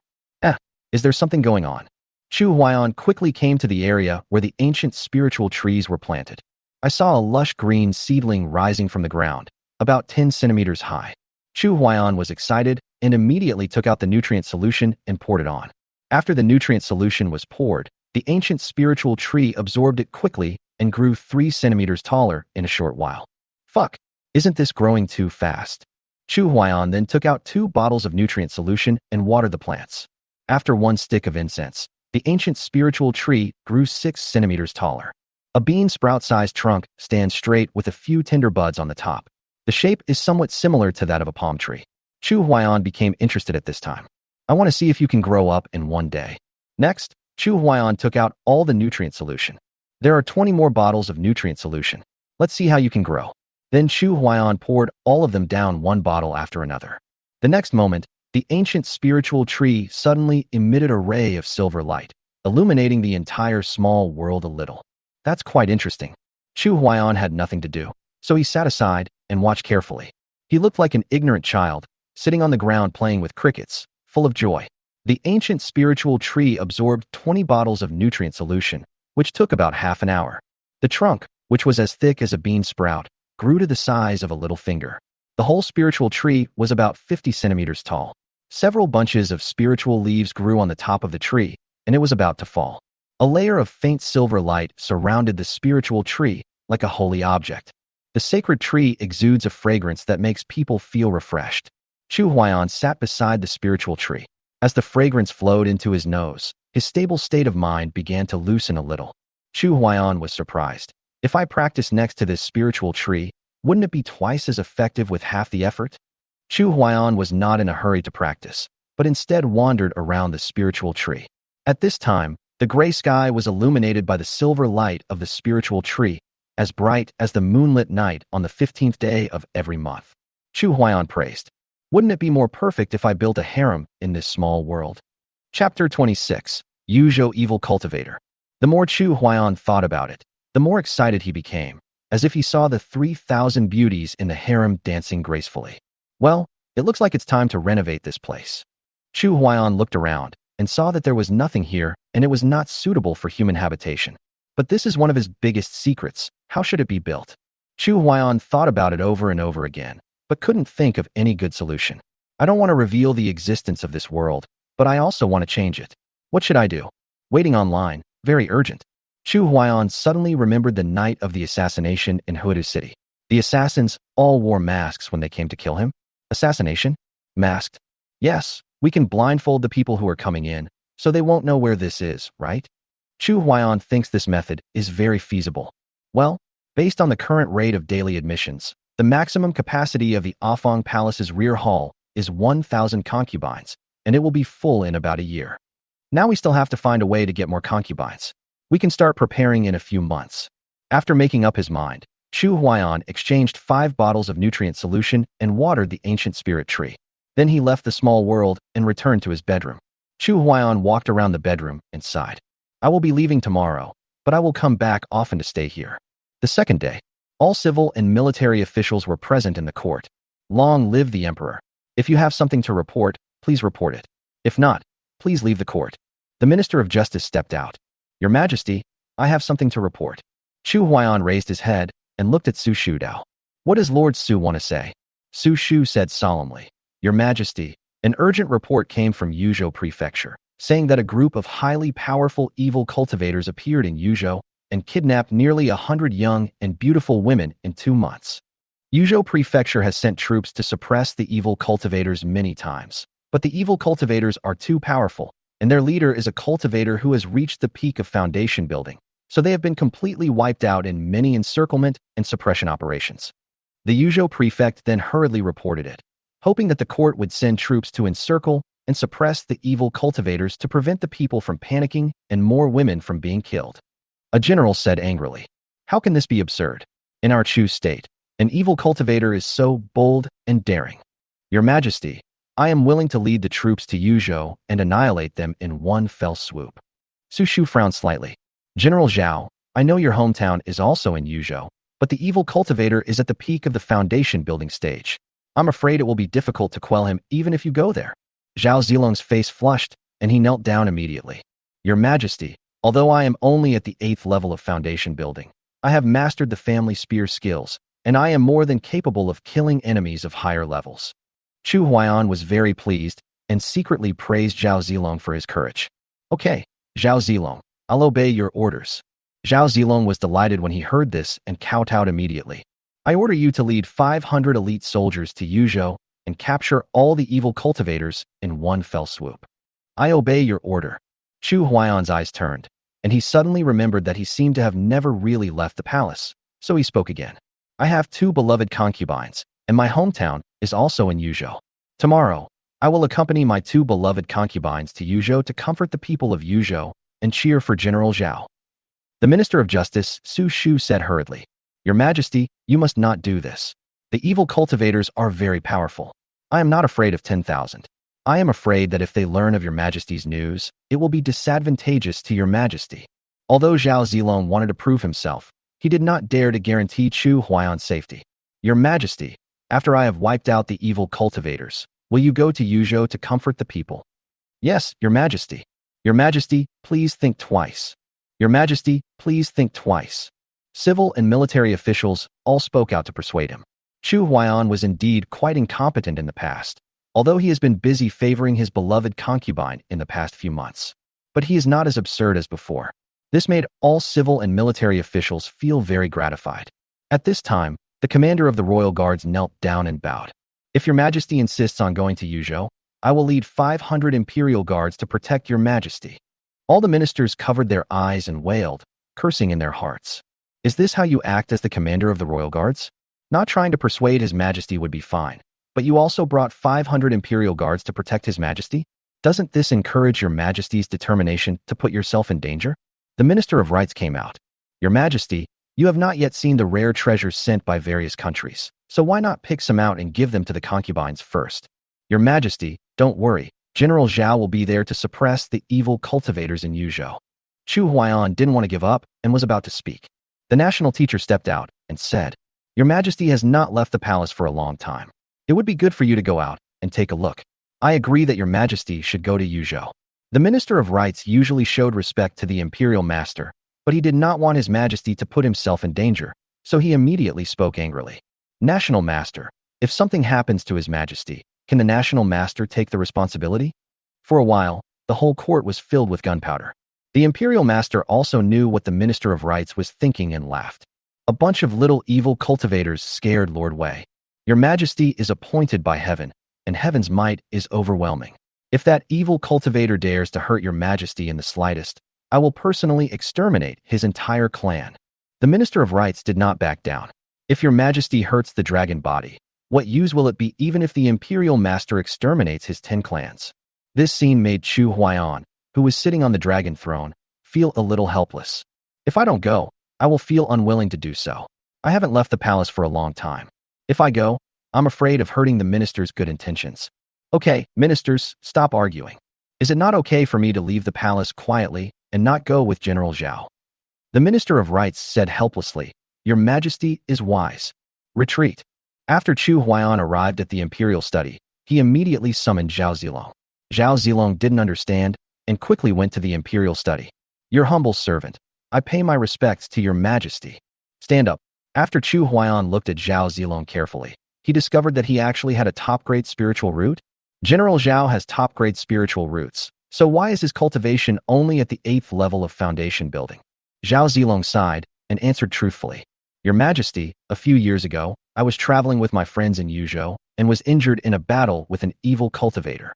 Is there something going on? Chu Huaiyan quickly came to the area where the ancient spiritual trees were planted. I saw a lush green seedling rising from the ground, about 10 centimeters high. Chu Huaiyan was excited and immediately took out the nutrient solution and poured it on. After the nutrient solution was poured, the ancient spiritual tree absorbed it quickly and grew 3 centimeters taller in a short while. Fuck, isn't this growing too fast? Chu Huaiyan then took out 2 bottles of nutrient solution and watered the plants. After 1 stick of incense, the ancient spiritual tree grew 6 centimeters taller. A bean sprout-sized trunk stands straight with a few tender buds on the top. The shape is somewhat similar to that of a palm tree. Chu Huaiyan became interested at this time. I want to see if you can grow up in one day. Next, Chu Huaiyan took out all the nutrient solution. There are 20 more bottles of nutrient solution. Let's see how you can grow. Then Chu Huaiyan poured all of them down one bottle after another. The next moment, the ancient spiritual tree suddenly emitted a ray of silver light, illuminating the entire small world a little. That's quite interesting. Chu Huaiyan had nothing to do, so he sat aside and watched carefully. He looked like an ignorant child, sitting on the ground playing with crickets, full of joy. The ancient spiritual tree absorbed 20 bottles of nutrient solution, which took about half an hour. The trunk, which was as thick as a bean sprout, grew to the size of a little finger. The whole spiritual tree was about 50 centimeters tall. Several bunches of spiritual leaves grew on the top of the tree, and it was about to fall. A layer of faint silver light surrounded the spiritual tree like a holy object. The sacred tree exudes a fragrance that makes people feel refreshed. Chu Huaiyan sat beside the spiritual tree. As the fragrance flowed into his nose, his stable state of mind began to loosen a little. Chu Huaiyan was surprised. If I practice next to this spiritual tree, wouldn't it be twice as effective with half the effort? Chu Huaiyan was not in a hurry to practice, but instead wandered around the spiritual tree. At this time, the gray sky was illuminated by the silver light of the spiritual tree, as bright as the moonlit night on the 15th day of every month. Chu Huaiyan praised. Wouldn't it be more perfect if I built a harem in this small world? Chapter 26. Yuzhou Evil Cultivator. The more Chu Huaiyan thought about it, the more excited he became, as if he saw the 3,000 beauties in the harem dancing gracefully. Well, it looks like it's time to renovate this place. Chu Huaiyan looked around and saw that there was nothing here and it was not suitable for human habitation. But this is one of his biggest secrets. How should it be built? Chu Huaiyan thought about it over and over again, but couldn't think of any good solution. I don't want to reveal the existence of this world, but I also want to change it. What should I do? Waiting online, very urgent. Chu Huaiyan suddenly remembered the night of the assassination in Huidu City. The assassins all wore masks when they came to kill him. Assassination? Masked? Yes, we can blindfold the people who are coming in, so they won't know where this is, right? Chu Huaiyan thinks this method is very feasible. Well, based on the current rate of daily admissions, the maximum capacity of the Afong Palace's rear hall is 1,000 concubines, and it will be full in about a year. Now we still have to find a way to get more concubines. We can start preparing in a few months. After making up his mind, Chu Huaiyan exchanged 5 bottles of nutrient solution and watered the ancient spirit tree. Then he left the small world and returned to his bedroom. Chu Huaiyan walked around the bedroom and sighed. I will be leaving tomorrow, but I will come back often to stay here. The second day, all civil and military officials were present in the court. Long live the emperor. If you have something to report, please report it. If not, please leave the court. The Minister of Justice stepped out. Your Majesty, I have something to report. Chu Huaiyan raised his head and looked at Su Shudao. What does Lord Su want to say? Su Shu said solemnly. Your Majesty, an urgent report came from Yuzhou Prefecture, saying that a group of highly powerful evil cultivators appeared in Yuzhou and kidnapped nearly 100 young and beautiful women in 2 months. Yuzhou Prefecture has sent troops to suppress the evil cultivators many times, but the evil cultivators are too powerful, and their leader is a cultivator who has reached the peak of foundation building, so they have been completely wiped out in many encirclement and suppression operations. The Yuzhou prefect then hurriedly reported it, hoping that the court would send troops to encircle and suppress the evil cultivators to prevent the people from panicking and more women from being killed. A general said angrily, how can this be absurd? In our Chu state, an evil cultivator is so bold and daring. Your Majesty, I am willing to lead the troops to Yuzhou and annihilate them in one fell swoop. Su Shu frowned slightly. General Zhao, I know your hometown is also in Yuzhou, but the evil cultivator is at the peak of the foundation building stage. I'm afraid it will be difficult to quell him even if you go there. Zhao Zilong's face flushed, and he knelt down immediately. Your Majesty, although I am only at the 8th level of foundation building, I have mastered the family spear skills, and I am more than capable of killing enemies of higher levels. Chu Huaiyan was very pleased and secretly praised Zhao Zilong for his courage. Okay, Zhao Zilong, I'll obey your orders. Zhao Zilong was delighted when he heard this and kowtowed immediately. I order you to lead 500 elite soldiers to Yuzhou and capture all the evil cultivators in one fell swoop. I obey your order. Chu Huaiyan's eyes turned. and he suddenly remembered that he seemed to have never really left the palace, so he spoke again. I have 2 beloved concubines, and my hometown is also in Yuzhou. Tomorrow, I will accompany my 2 beloved concubines to Yuzhou to comfort the people of Yuzhou and cheer for General Zhao. The Minister of Justice, Su Shu, said hurriedly, Your Majesty, you must not do this. The evil cultivators are very powerful. I am not afraid of 10,000. I am afraid that if they learn of Your Majesty's news, it will be disadvantageous to Your Majesty. Although Zhao Zilong wanted to prove himself, he did not dare to guarantee Chu Huayan's safety. Your Majesty, after I have wiped out the evil cultivators, will you go to Yuzhou to comfort the people? Yes, Your Majesty. Your Majesty, please think twice. Your Majesty, please think twice. Civil and military officials all spoke out to persuade him. Chu Huayan was indeed quite incompetent in the past, although he has been busy favoring his beloved concubine in the past few months. But he is not as absurd as before. This made all civil and military officials feel very gratified. At this time, the commander of the royal guards knelt down and bowed. If Your Majesty insists on going to Yuzhou, I will lead 500 imperial guards to protect Your Majesty. All the ministers covered their eyes and wailed, cursing in their hearts. Is this how you act as the commander of the royal guards? Not trying to persuade His Majesty would be fine, but you also brought 500 imperial guards to protect His Majesty? Doesn't this encourage Your Majesty's determination to put yourself in danger? The Minister of Rights came out. Your Majesty, you have not yet seen the rare treasures sent by various countries, so why not pick some out and give them to the concubines first? Your Majesty, don't worry, General Zhao will be there to suppress the evil cultivators in Yuzhou. Chu Huayan didn't want to give up and was about to speak. The national teacher stepped out and said, Your Majesty has not left the palace for a long time. It would be good for you to go out and take a look. I agree that Your Majesty should go to Yuzhou. The Minister of Rights usually showed respect to the imperial master, but he did not want His Majesty to put himself in danger, so he immediately spoke angrily. National Master, if something happens to His Majesty, can the National Master take the responsibility? For a while, the whole court was filled with gunpowder. The Imperial Master also knew what the Minister of Rights was thinking and laughed. A bunch of little evil cultivators scared Lord Wei. Your Majesty is appointed by heaven, and heaven's might is overwhelming. If that evil cultivator dares to hurt Your Majesty in the slightest, I will personally exterminate his entire clan. The Minister of Rights did not back down. If Your Majesty hurts the dragon body, what use will it be even if the Imperial Master exterminates his 10 clans? This scene made Chu Huayan, who was sitting on the dragon throne, feel a little helpless. If I don't go, I will feel unwilling to do so. I haven't left the palace for a long time. If I go, I'm afraid of hurting the minister's good intentions. Okay, ministers, stop arguing. Is it not okay for me to leave the palace quietly and not go with General Zhao? The Minister of Rights said helplessly, Your Majesty is wise. Retreat. After Chu Huayan arrived at the imperial study, he immediately summoned Zhao Zilong. Zhao Zilong didn't understand and quickly went to the imperial study. Your humble servant. I pay my respects to Your Majesty. Stand up. After Chu Huayan looked at Zhao Zilong carefully, he discovered that he actually had a top-grade spiritual root. General Zhao has top-grade spiritual roots, so why is his cultivation only at the 8th level of foundation building? Zhao Zilong sighed and answered truthfully. Your Majesty, a few years ago, I was traveling with my friends in Yuzhou and was injured in a battle with an evil cultivator.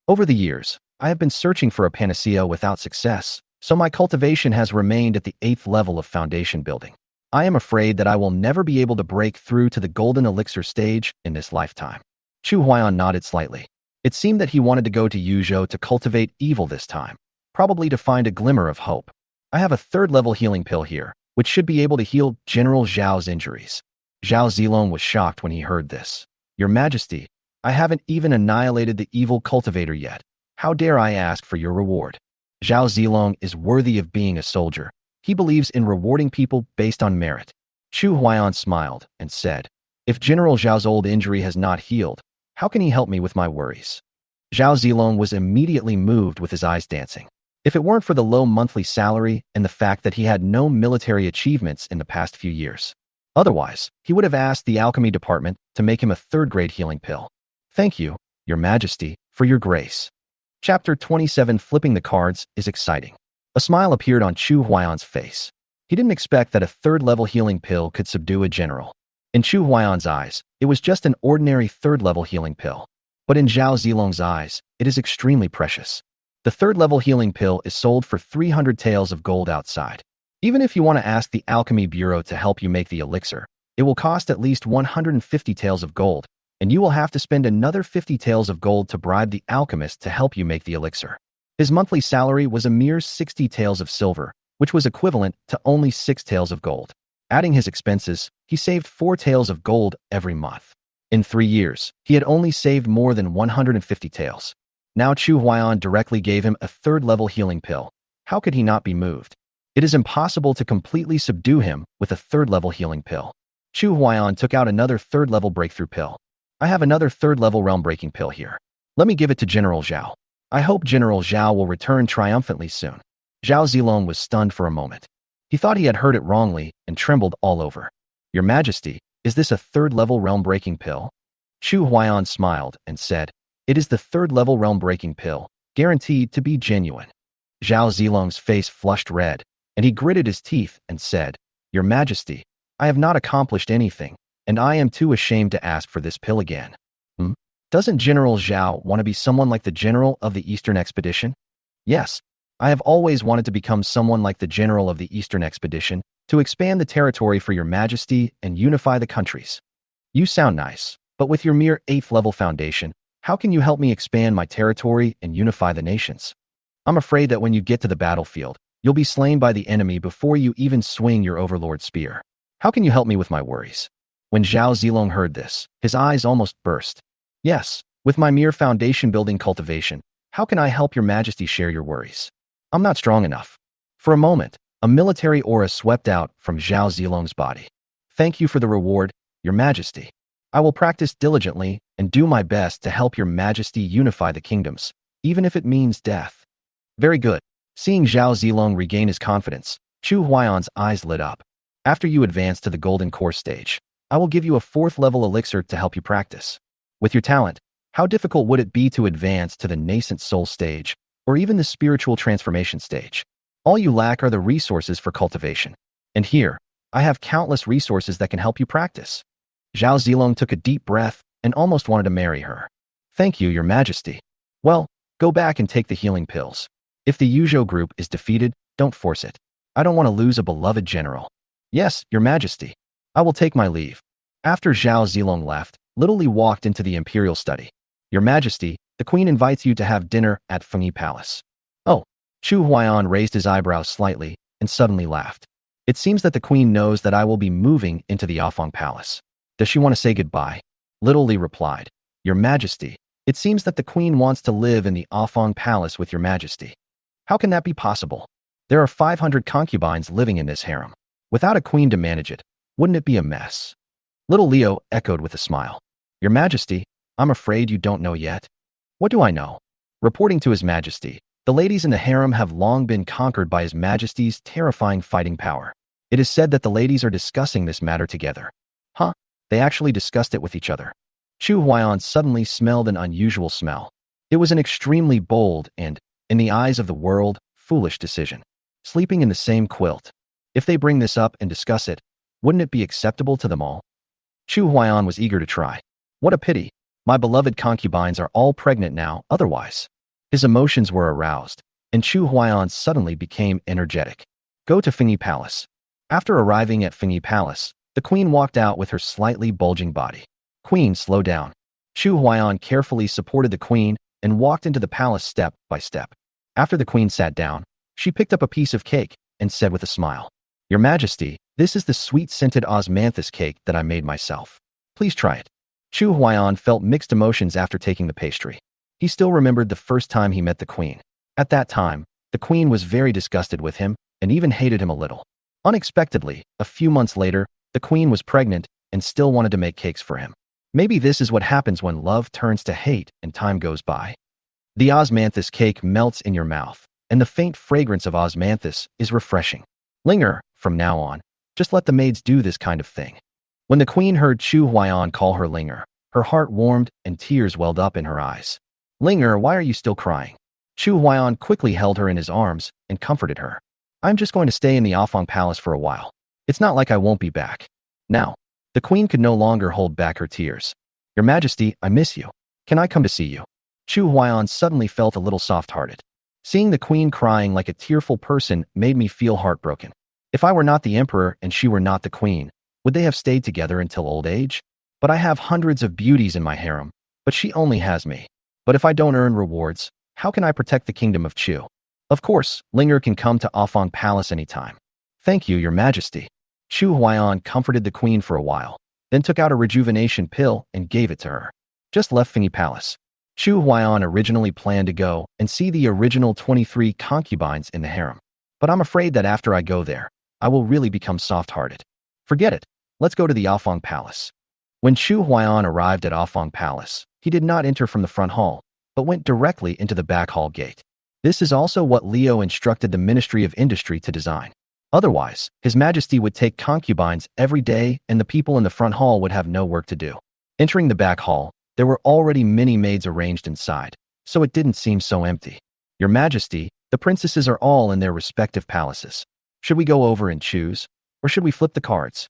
Over the years, I have been searching for a panacea without success, so my cultivation has remained at the 8th level of foundation building. I am afraid that I will never be able to break through to the golden elixir stage in this lifetime. Chu Huayan nodded slightly. It seemed that he wanted to go to Yuzhou to cultivate evil this time, probably to find a glimmer of hope. I have a 3rd-level healing pill here, which should be able to heal General Zhao's injuries. Zhao Zilong was shocked when he heard this. Your Majesty, I haven't even annihilated the evil cultivator yet. How dare I ask for your reward? Zhao Zilong is worthy of being a soldier. He believes in rewarding people based on merit. Chu Huayan smiled and said, If General Zhao's old injury has not healed, how can he help me with my worries? Zhao Zilong was immediately moved with his eyes dancing. If it weren't for the low monthly salary and the fact that he had no military achievements in the past few years. Otherwise, he would have asked the alchemy department to make him a 3rd-grade healing pill. Thank you, Your Majesty, for your grace. Chapter 27 Flipping the Cards is exciting. A smile appeared on Chu Huayan's face. He didn't expect that a 3rd-level healing pill could subdue a general. In Chu Huayan's eyes, it was just an ordinary 3rd-level healing pill. But in Zhao Zilong's eyes, it is extremely precious. The third-level healing pill is sold for 300 taels of gold outside. Even if you want to ask the Alchemy Bureau to help you make the elixir, it will cost at least 150 taels of gold, and you will have to spend another 50 taels of gold to bribe the alchemist to help you make the elixir. His monthly salary was a mere 60 taels of silver, which was equivalent to only 6 taels of gold. Adding his expenses, he saved 4 taels of gold every month. In 3 years, he had only saved more than 150 taels. Now Chu Huaiyan directly gave him a third-level healing pill. How could he not be moved? It is impossible to completely subdue him with a third-level healing pill. Chu Huaiyan took out another third-level breakthrough pill. I have another third-level realm-breaking pill here. Let me give it to General Zhao. I hope General Zhao will return triumphantly soon. Zhao Zilong was stunned for a moment. He thought he had heard it wrongly and trembled all over. Your Majesty, is this a third-level realm-breaking pill? Chu Huaiyan smiled and said, it is the third-level realm-breaking pill, guaranteed to be genuine. Zhao Zilong's face flushed red, and he gritted his teeth and said, Your Majesty, I have not accomplished anything, and I am too ashamed to ask for this pill again. Doesn't General Zhao want to be someone like the general of the Eastern Expedition? Yes, I have always wanted to become someone like the general of the Eastern Expedition, to expand the territory for your Majesty and unify the countries. You sound nice, but with your mere 8th-level foundation, how can you help me expand my territory and unify the nations? I'm afraid that when you get to the battlefield, you'll be slain by the enemy before you even swing your overlord spear. How can you help me with my worries? When Zhao Zilong heard this, his eyes almost burst. Yes, with my mere foundation-building cultivation, how can I help your Majesty share your worries? I'm not strong enough. For a moment, a military aura swept out from Zhao Zilong's body. Thank you for the reward, Your Majesty. I will practice diligently and do my best to help Your Majesty unify the kingdoms, even if it means death. Very good. Seeing Zhao Zilong regain his confidence, Chu Huaiyan's eyes lit up. After you advance to the Golden Core stage, I will give you a 4th-level elixir to help you practice. With your talent, how difficult would it be to advance to the nascent soul stage, or even the spiritual transformation stage? All you lack are the resources for cultivation. And here, I have countless resources that can help you practice. Zhao Zilong took a deep breath and almost wanted to marry her. Thank you, Your Majesty. Well, go back and take the healing pills. If the Yuzhou group is defeated, don't force it. I don't want to lose a beloved general. Yes, Your Majesty. I will take my leave. After Zhao Zilong left, Little Li walked into the imperial study. Your Majesty, the Queen invites you to have dinner at Fengyi Palace. Oh, Chu Huaiyan raised his eyebrows slightly and suddenly laughed. It seems that the Queen knows that I will be moving into the Afong Palace. Does she want to say goodbye? Little Li replied, Your Majesty, it seems that the Queen wants to live in the Afong Palace with Your Majesty. How can that be possible? There are 500 concubines living in this harem. Without a queen to manage it, wouldn't it be a mess? Little Leo echoed with a smile. Your Majesty, I'm afraid you don't know yet. What do I know? Reporting to His Majesty, the ladies in the harem have long been conquered by His Majesty's terrifying fighting power. It is said that the ladies are discussing this matter together. Huh? They actually discussed it with each other. Chu Huaiyan suddenly smelled an unusual smell. It was an extremely bold and, in the eyes of the world, foolish decision. Sleeping in the same quilt. If they bring this up and discuss it, wouldn't it be acceptable to them all? Chu Huaiyan was eager to try. What a pity. My beloved concubines are all pregnant now, otherwise. His emotions were aroused, and Chu Huaiyan suddenly became energetic. Go to Fengyi Palace. After arriving at Fengyi Palace, the Queen walked out with her slightly bulging body. Queen, slow down. Chu Huaiyan carefully supported the Queen and walked into the palace step by step. After the Queen sat down, she picked up a piece of cake and said with a smile, Your Majesty, this is the sweet-scented osmanthus cake that I made myself. Please try it. Chu Huaiyan felt mixed emotions after taking the pastry. He still remembered the first time he met the Queen. At that time, the Queen was very disgusted with him and even hated him a little. Unexpectedly, a few months later, the Queen was pregnant and still wanted to make cakes for him. Maybe this is what happens when love turns to hate and time goes by. The osmanthus cake melts in your mouth, and the faint fragrance of osmanthus is refreshing. Linger, from now on, just let the maids do this kind of thing. When the Queen heard Chu Huaiyan call her Linger, her heart warmed and tears welled up in her eyes. Linger, why are you still crying? Chu Huaiyan quickly held her in his arms and comforted her. I'm just going to stay in the Afong Palace for a while. It's not like I won't be back. Now, the Queen could no longer hold back her tears. Your Majesty, I miss you. Can I come to see you? Chu Huaiyan suddenly felt a little soft-hearted. Seeing the queen crying like a tearful person made me feel heartbroken. If I were not the emperor and she were not the queen, would they have stayed together until old age? But I have hundreds of beauties in my harem, but she only has me. But if I don't earn rewards, how can I protect the kingdom of Chu? Of course, Linger can come to Afong Palace anytime. Thank you, your majesty. Chu Huaiyan comforted the queen for a while, then took out a rejuvenation pill and gave it to her. Just left Fingy Palace. Chu Huaiyan originally planned to go and see the original 23 concubines in the harem. But I'm afraid that after I go there, I will really become soft-hearted. Forget it. Let's go to the Afong Palace. When Chu Huaiyan arrived at Afong Palace, he did not enter from the front hall, but went directly into the back hall gate. This is also what Leo instructed the Ministry of Industry to design. Otherwise, His Majesty would take concubines every day and the people in the front hall would have no work to do. Entering the back hall, there were already many maids arranged inside, so it didn't seem so empty. Your Majesty, the princesses are all in their respective palaces. Should we go over and choose, or should we flip the cards?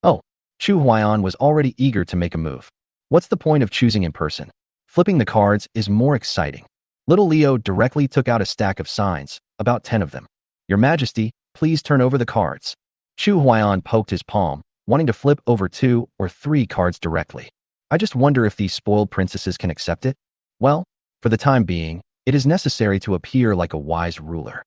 Oh, Chu Huaiyan was already eager to make a move. What's the point of choosing in person? Flipping the cards is more exciting. Little Leo directly took out a stack of signs, about 10 of them. Your Majesty, please turn over the cards. Chu Huaiyan poked his palm, wanting to flip over 2 or 3 cards directly. I just wonder if these spoiled princesses can accept it. Well, for the time being, it is necessary to appear like a wise ruler.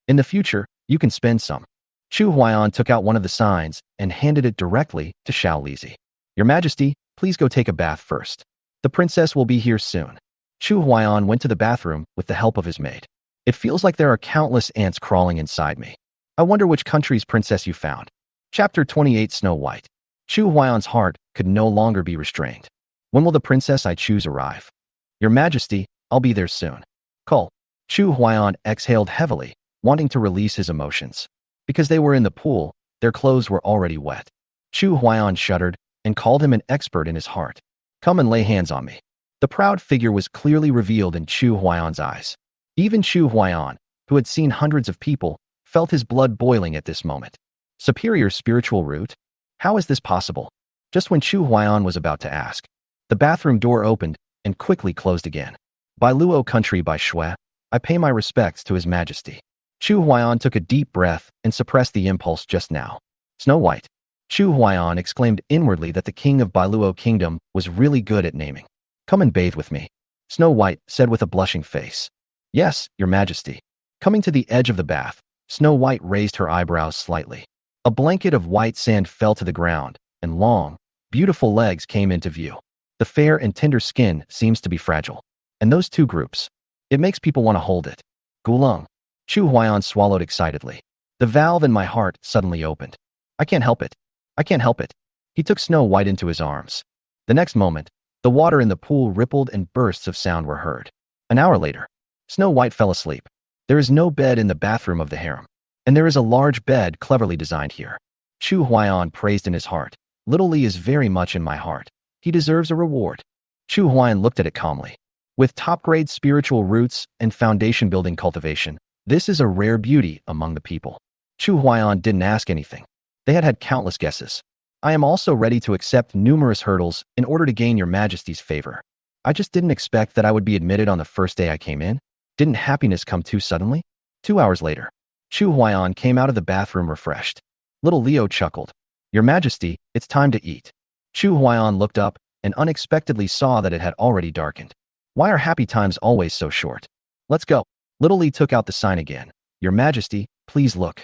In the future, you can spend some. Chu Huaiyan took out one of the signs and handed it directly to Xiao Lizi. Your Majesty, please go take a bath first. The princess will be here soon. Chu Huaiyan went to the bathroom with the help of his maid. It feels like there are countless ants crawling inside me. I wonder which country's princess you found. Chapter 28 Snow White. Chu Huaiyan's heart could no longer be restrained. When will the princess I choose arrive? Your Majesty, I'll be there soon. Call. Chu Huaiyan exhaled heavily, wanting to release his emotions. Because they were in the pool, their clothes were already wet. Chu Huaiyan shuddered and called him an expert in his heart. Come and lay hands on me. The proud figure was clearly revealed in Chu Huaiyan's eyes. Even Chu Huaiyan, who had seen hundreds of people, felt his blood boiling at this moment. Superior spiritual root? How is this possible? Just when Chu Huaiyan was about to ask, the bathroom door opened and quickly closed again. By Luo country by Shui, I pay my respects to His Majesty. Chu Huaiyan took a deep breath and suppressed the impulse just now. Snow White. Chu Huaiyan exclaimed inwardly that the king of Bailuo Kingdom was really good at naming. Come and bathe with me. Snow White said with a blushing face. Yes, your Majesty. Coming to the edge of the bath, Snow White raised her eyebrows slightly. A blanket of white sand fell to the ground, and long, beautiful legs came into view. The fair and tender skin seems to be fragile. And those two groups. It makes people want to hold it. Gulung. Chu Huaiyan swallowed excitedly. The valve in my heart suddenly opened. I can't help it. I can't help it. He took Snow White into his arms. The next moment, the water in the pool rippled and bursts of sound were heard. An hour later, Snow White fell asleep. There is no bed in the bathroom of the harem. And there is a large bed cleverly designed here. Chu Huaiyan praised in his heart. Little Li is very much in my heart. He deserves a reward. Chu Huaiyan looked at it calmly. With top-grade spiritual roots and foundation-building cultivation, this is a rare beauty among the people. Chu Huaiyan didn't ask anything. They had had countless guesses. I am also ready to accept numerous hurdles in order to gain your Majesty's favor. I just didn't expect that I would be admitted on the first day I came in. Didn't happiness come too suddenly? 2 hours later, Chu Huaiyan came out of the bathroom refreshed. Little Leo chuckled. Your Majesty, it's time to eat. Chu Huaiyan looked up and unexpectedly saw that it had already darkened. Why are happy times always so short? Let's go. Little Li took out the sign again. Your Majesty, please look.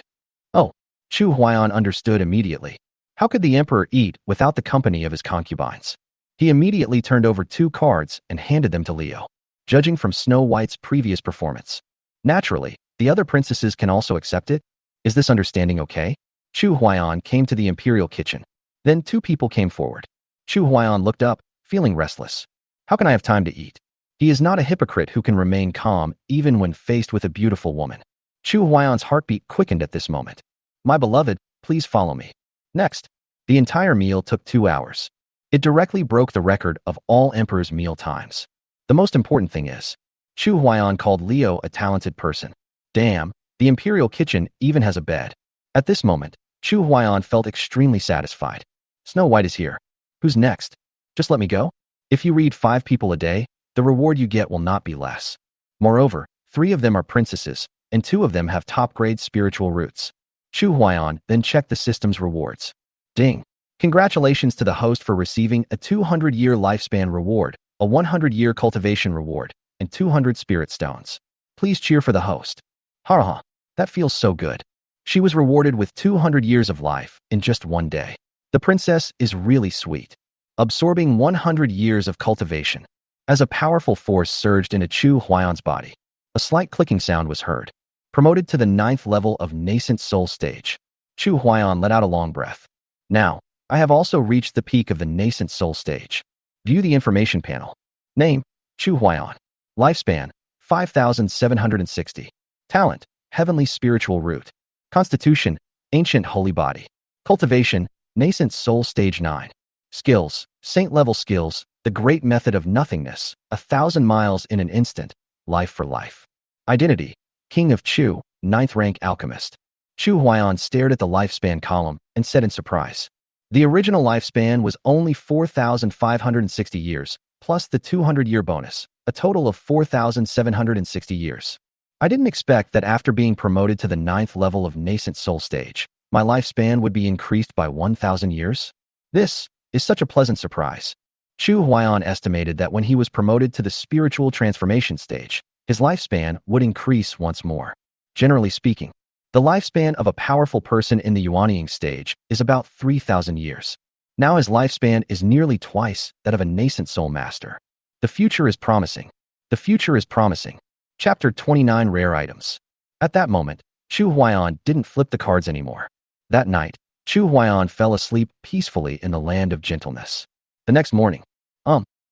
Oh, Chu Huaiyan understood immediately. How could the emperor eat without the company of his concubines? He immediately turned over 2 cards and handed them to Leo. Judging from Snow White's previous performance, naturally, the other princesses can also accept it. Is this understanding okay? Chu Huaiyan came to the imperial kitchen. Then 2 people came forward. Chu Huaiyan looked up, feeling restless. How can I have time to eat? He is not a hypocrite who can remain calm even when faced with a beautiful woman. Chu Huaiyan's heartbeat quickened at this moment. My beloved, please follow me. Next, the entire meal took 2 hours. It directly broke the record of all emperors' meal times. The most important thing is, Chu Huaiyan called Leo a talented person. Damn, the imperial kitchen even has a bed. At this moment, Chu Huaiyan felt extremely satisfied. Snow White is here. Who's next? Just let me go. If you read 5 people a day, the reward you get will not be less. Moreover, 3 of them are princesses, and 2 of them have top-grade spiritual roots. Chu Huaiyan then checked the system's rewards. Ding! Congratulations to the host for receiving a 200-year lifespan reward, a 100-year cultivation reward, and 200 spirit stones. Please cheer for the host. Ha! That feels so good. She was rewarded with 200 years of life in just one day. The princess is really sweet. Absorbing 100 years of cultivation. As a powerful force surged into Chu Huaiyan's body, a slight clicking sound was heard. Promoted to the 9th level of nascent soul stage. Chu Huaiyan let out a long breath. Now, I have also reached the peak of the nascent soul stage. View the information panel. Name, Chu Huaiyan. Lifespan, 5,760. Talent, Heavenly Spiritual Root. Constitution, Ancient Holy Body. Cultivation, Nascent Soul Stage 9. Skills, Saint-level skills, the Great Method of Nothingness, 1,000 miles in an instant, life for life. Identity, King of Chu, 9th rank alchemist. Chu Huaiyan stared at the lifespan column and said in surprise. The original lifespan was only 4,560 years, plus the 200-year bonus, a total of 4,760 years. I didn't expect that after being promoted to the 9th level of nascent soul stage, my lifespan would be increased by 1,000 years. This is such a pleasant surprise. Chu Huaiyan estimated that when he was promoted to the spiritual transformation stage, his lifespan would increase once more. Generally speaking, the lifespan of a powerful person in the Yuanying stage is about 3,000 years. Now his lifespan is nearly twice that of a nascent soul master. The future is promising. The future is promising. Chapter 29 Rare Items. At that moment, Chu Huaiyan didn't flip the cards anymore. That night, Chu Huaiyan fell asleep peacefully in the land of gentleness. The next morning,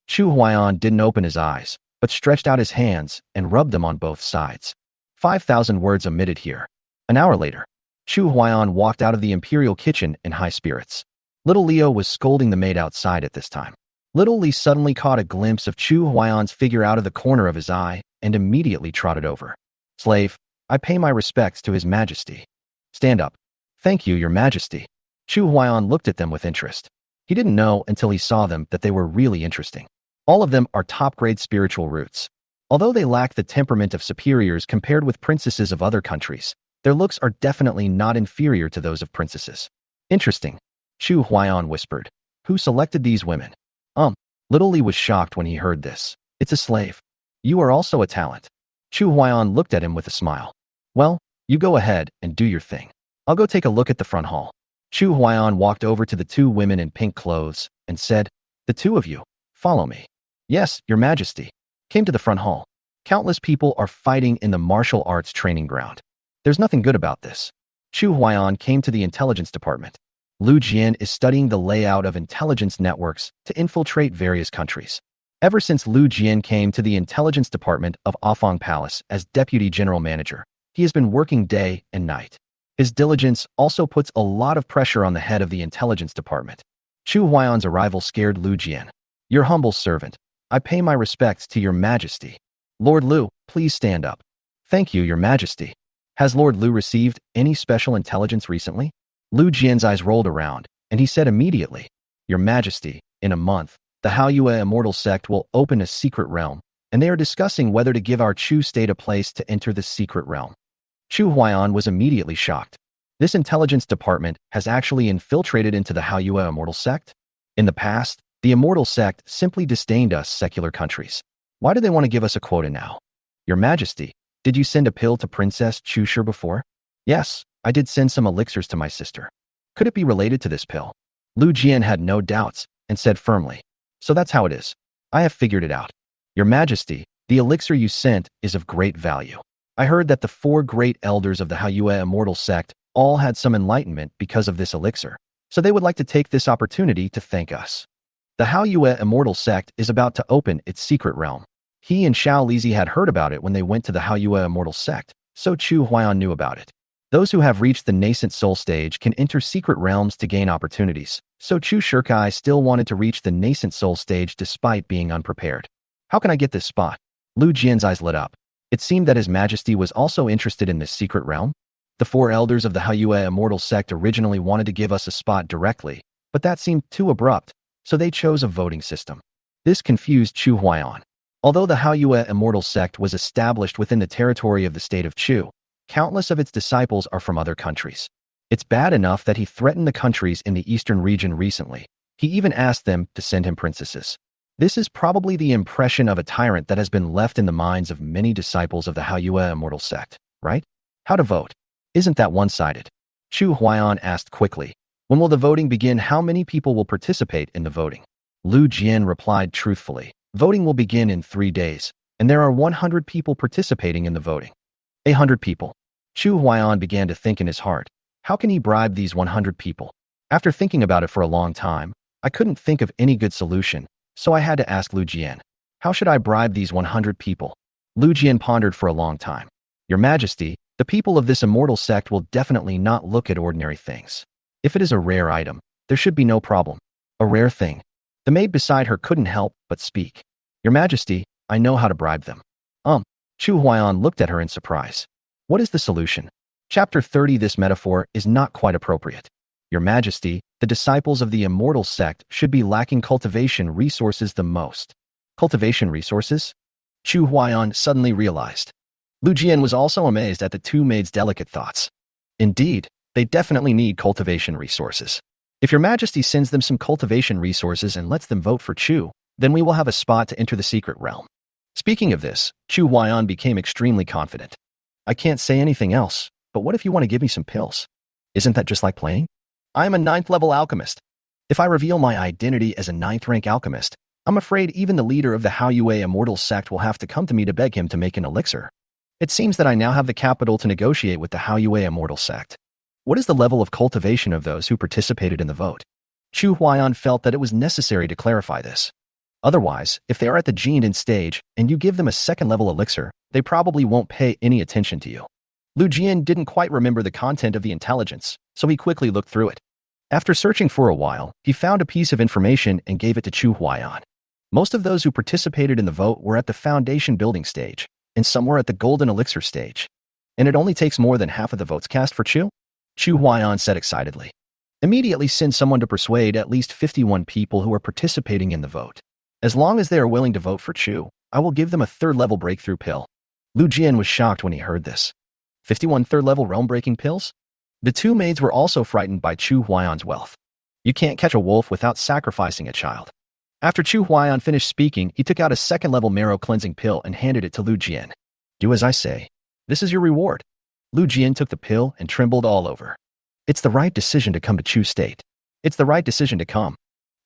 Chu Huaiyan didn't open his eyes, but stretched out his hands and rubbed them on both sides. 5,000 words omitted here. An hour later, Chu Huaiyan walked out of the imperial kitchen in high spirits. Little Leo was scolding the maid outside at this time. Little Lee suddenly caught a glimpse of Chu Huaiyan's figure out of the corner of his eye and immediately trotted over. Slave, I pay my respects to His Majesty. Stand up. Thank you, Your Majesty. Chu Huaiyan looked at them with interest. He didn't know until he saw them that they were really interesting. All of them are top-grade spiritual roots. Although they lack the temperament of superiors compared with princesses of other countries, their looks are definitely not inferior to those of princesses. Interesting. Chu Huaiyan whispered. Who selected these women? Little Lee was shocked when he heard this. It's a slave. You are also a talent. Chu Huaiyan looked at him with a smile. Well, you go ahead and do your thing. I'll go take a look at the front hall. Chu Huaiyan walked over to the 2 women in pink clothes and said, The 2 of you, follow me. Yes, Your Majesty. Came to the front hall. Countless people are fighting in the martial arts training ground. There's nothing good about this. Chu Huaiyan came to the intelligence department. Lu Jian is studying the layout of intelligence networks to infiltrate various countries. Ever since Lu Jian came to the intelligence department of Afang Palace as deputy general manager, he has been working day and night. His diligence also puts a lot of pressure on the head of the intelligence department. Chu Huaiyan's arrival scared Lu Jian. Your humble servant. I pay my respects to Your Majesty. Lord Lu, please stand up. Thank you, Your Majesty. Has Lord Lu received any special intelligence recently? Lu Jian's eyes rolled around, and he said immediately, Your Majesty, in a month, the Haoyue Immortal Sect will open a secret realm, and they are discussing whether to give our Chu state a place to enter the secret realm. Chu Huaiyan was immediately shocked. This intelligence department has actually infiltrated into the Haoyue Immortal Sect? In the past, the Immortal Sect simply disdained us secular countries. Why do they want to give us a quota now? Your Majesty, did you send a pill to Princess Chu Shi before? Yes, I did send some elixirs to my sister. Could it be related to this pill? Lu Jian had no doubts and said firmly, So that's how it is. I have figured it out. Your Majesty, the elixir you sent is of great value. I heard that the 4 great elders of the Haoyue Immortal Sect all had some enlightenment because of this elixir, so they would like to take this opportunity to thank us. The Haoyue Immortal Sect is about to open its secret realm. He and Xiao Lizi had heard about it when they went to the Haoyue Immortal Sect, so Chu Huaiyan knew about it. Those who have reached the nascent soul stage can enter secret realms to gain opportunities, so Chu Shikai still wanted to reach the nascent soul stage despite being unprepared. How can I get this spot? Lu Jian's eyes lit up. It seemed that His Majesty was also interested in this secret realm. The 4 elders of the Haoyue Immortal Sect originally wanted to give us a spot directly, but that seemed too abrupt, so they chose a voting system. This confused Chu Huaiyan. Although the Haoyue immortal sect was established within the territory of the state of Chu, countless of its disciples are from other countries. It's bad enough that he threatened the countries in the eastern region recently. He even asked them to send him princesses. This is probably the impression of a tyrant that has been left in the minds of many disciples of the Haoyue immortal sect, right? How to vote? Isn't that one-sided? Chu Huaiyan asked quickly. When will the voting begin? How many people will participate in the voting? Lu Jian replied truthfully. Voting will begin in 3 days, and there are 100 people participating in the voting. 100 people. Chu Huaiyan began to think in his heart. How can he bribe these 100 people? After thinking about it for a long time, I couldn't think of any good solution, so I had to ask Lu Jian. How should I bribe these 100 people? Lu Jian pondered for a long time. Your Majesty, the people of this immortal sect will definitely not look at ordinary things. If it is a rare item, there should be no problem. A rare thing. The maid beside her couldn't help but speak. Your Majesty, I know how to bribe them. Chu Huaiyan looked at her in surprise. What is the solution? Chapter 30. This metaphor is not quite appropriate. Your Majesty, the disciples of the immortal sect should be lacking cultivation resources the most. Cultivation resources? Chu Huaiyan suddenly realized. Lu Jian was also amazed at the two maids' delicate thoughts. Indeed, they definitely need cultivation resources. If Your Majesty sends them some cultivation resources and lets them vote for Chu, then we will have a spot to enter the secret realm. Speaking of this, Chu Huaiyan became extremely confident. I can't say anything else, but what if you want to give me some pills? Isn't that just like playing? I am a 9th level alchemist. If I reveal my identity as a 9th rank alchemist, I'm afraid even the leader of the Haoyue immortal sect will have to come to me to beg him to make an elixir. It seems that I now have the capital to negotiate with the Haoyue immortal sect. What is the level of cultivation of those who participated in the vote? Chu Huaiyan felt that it was necessary to clarify this. Otherwise, if they are at the Jinden stage and you give them a 2nd level elixir, they probably won't pay any attention to you. Lu Jian didn't quite remember the content of the intelligence, so he quickly looked through it. After searching for a while, he found a piece of information and gave it to Chu Huaiyan. Most of those who participated in the vote were at the foundation building stage, and some were at the golden elixir stage. And it only takes more than half of the votes cast for Chu? Chu Huaiyan said excitedly. Immediately send someone to persuade at least 51 people who are participating in the vote. As long as they are willing to vote for Chu, I will give them a 3rd level breakthrough pill. Lu Jian was shocked when he heard this. 51 3rd level realm-breaking pills? The two maids were also frightened by Chu Huaiyan's wealth. You can't catch a wolf without sacrificing a child. After Chu Huaiyan finished speaking, he took out a 2nd level marrow-cleansing pill and handed it to Lu Jian. Do as I say. This is your reward. Lu Jian took the pill and trembled all over. It's the right decision to come to Chu State. It's the right decision to come.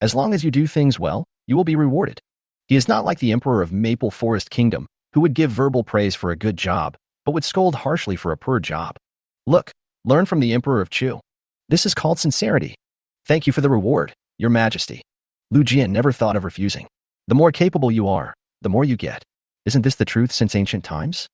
As long as you do things well, you will be rewarded. He is not like the Emperor of Maple Forest Kingdom, who would give verbal praise for a good job, but would scold harshly for a poor job. Look, learn from the Emperor of Chu. This is called sincerity. Thank you for the reward, Your Majesty. Lu Jian never thought of refusing. The more capable you are, the more you get. Isn't this the truth since ancient times?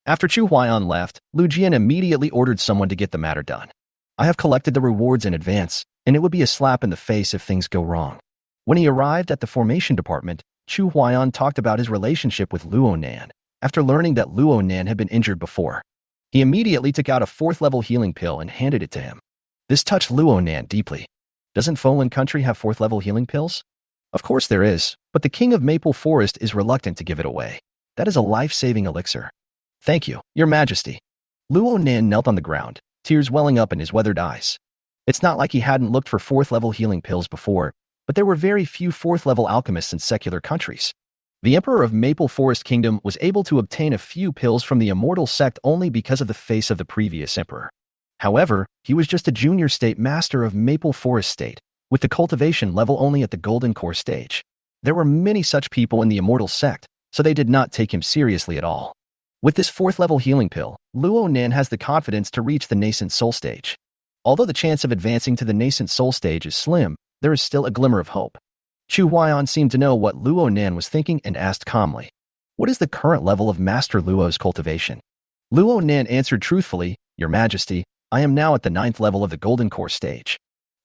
After Chu Huaiyan left, Lu Jian immediately ordered someone to get the matter done. I have collected the rewards in advance, and it would be a slap in the face if things go wrong. When he arrived at the formation department, Chu Huaiyan talked about his relationship with Luo Nan, after learning that Luo Nan had been injured before. He immediately took out a 4th level healing pill and handed it to him. This touched Luo Nan deeply. Doesn't Folan country have 4th level healing pills? Of course there is, but the king of Maple Forest is reluctant to give it away. That is a life-saving elixir. Thank you, Your Majesty. Luo Nan knelt on the ground, tears welling up in his weathered eyes. It's not like he hadn't looked for 4th level healing pills before, but there were very few 4th level alchemists in secular countries. The Emperor of Maple Forest Kingdom was able to obtain a few pills from the immortal sect only because of the face of the previous emperor. However, he was just a junior state master of Maple Forest State, with the cultivation level only at the golden core stage. There were many such people in the immortal sect, so they did not take him seriously at all. With this 4th level healing pill, Luo Nan has the confidence to reach the nascent soul stage. Although the chance of advancing to the nascent soul stage is slim, there is still a glimmer of hope. Chu Huaiyan seemed to know what Luo Nan was thinking and asked calmly, "What is the current level of Master Luo's cultivation?" Luo Nan answered truthfully, "Your Majesty, I am now at the 9th level of the golden core stage."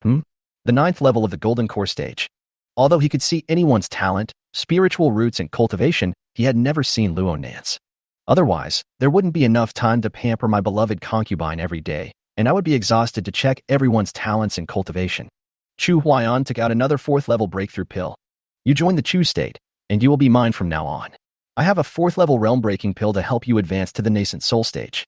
The 9th level of the golden core stage. Although he could see anyone's talent, spiritual roots, and cultivation, he had never seen Luo Nan's. Otherwise, there wouldn't be enough time to pamper my beloved concubine every day, and I would be exhausted to check everyone's talents and cultivation. Chu Huaiyan took out another 4th level breakthrough pill. You join the Chu state, and you will be mine from now on. I have a 4th level realm-breaking pill to help you advance to the nascent soul stage.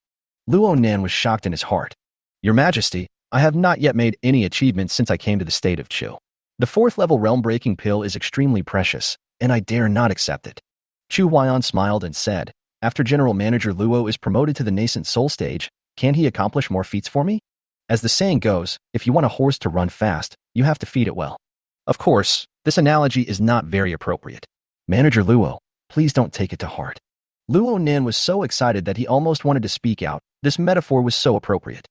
Luo Nan was shocked in his heart. Your Majesty, I have not yet made any achievements since I came to the state of Chu. The 4th level realm-breaking pill is extremely precious, and I dare not accept it. Chu Huaiyan smiled and said, after General Manager Luo is promoted to the nascent soul stage, can he accomplish more feats for me? As the saying goes, if you want a horse to run fast, you have to feed it well. Of course, this analogy is not very appropriate. Manager Luo, please don't take it to heart. Luo Nin was so excited that he almost wanted to speak out. This metaphor was so appropriate.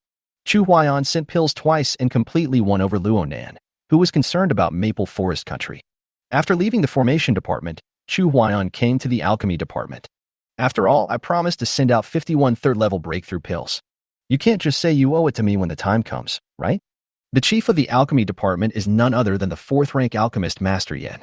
Chu Huaiyan sent pills twice and completely won over Luo Nan, who was concerned about Maple Forest Country. After leaving the formation department, Chu Huaiyan came to the alchemy department. After all, I promised to send out 51 third-level breakthrough pills. You can't just say you owe it to me when the time comes, right? The chief of the alchemy department is none other than the 4th-rank alchemist Master Yin.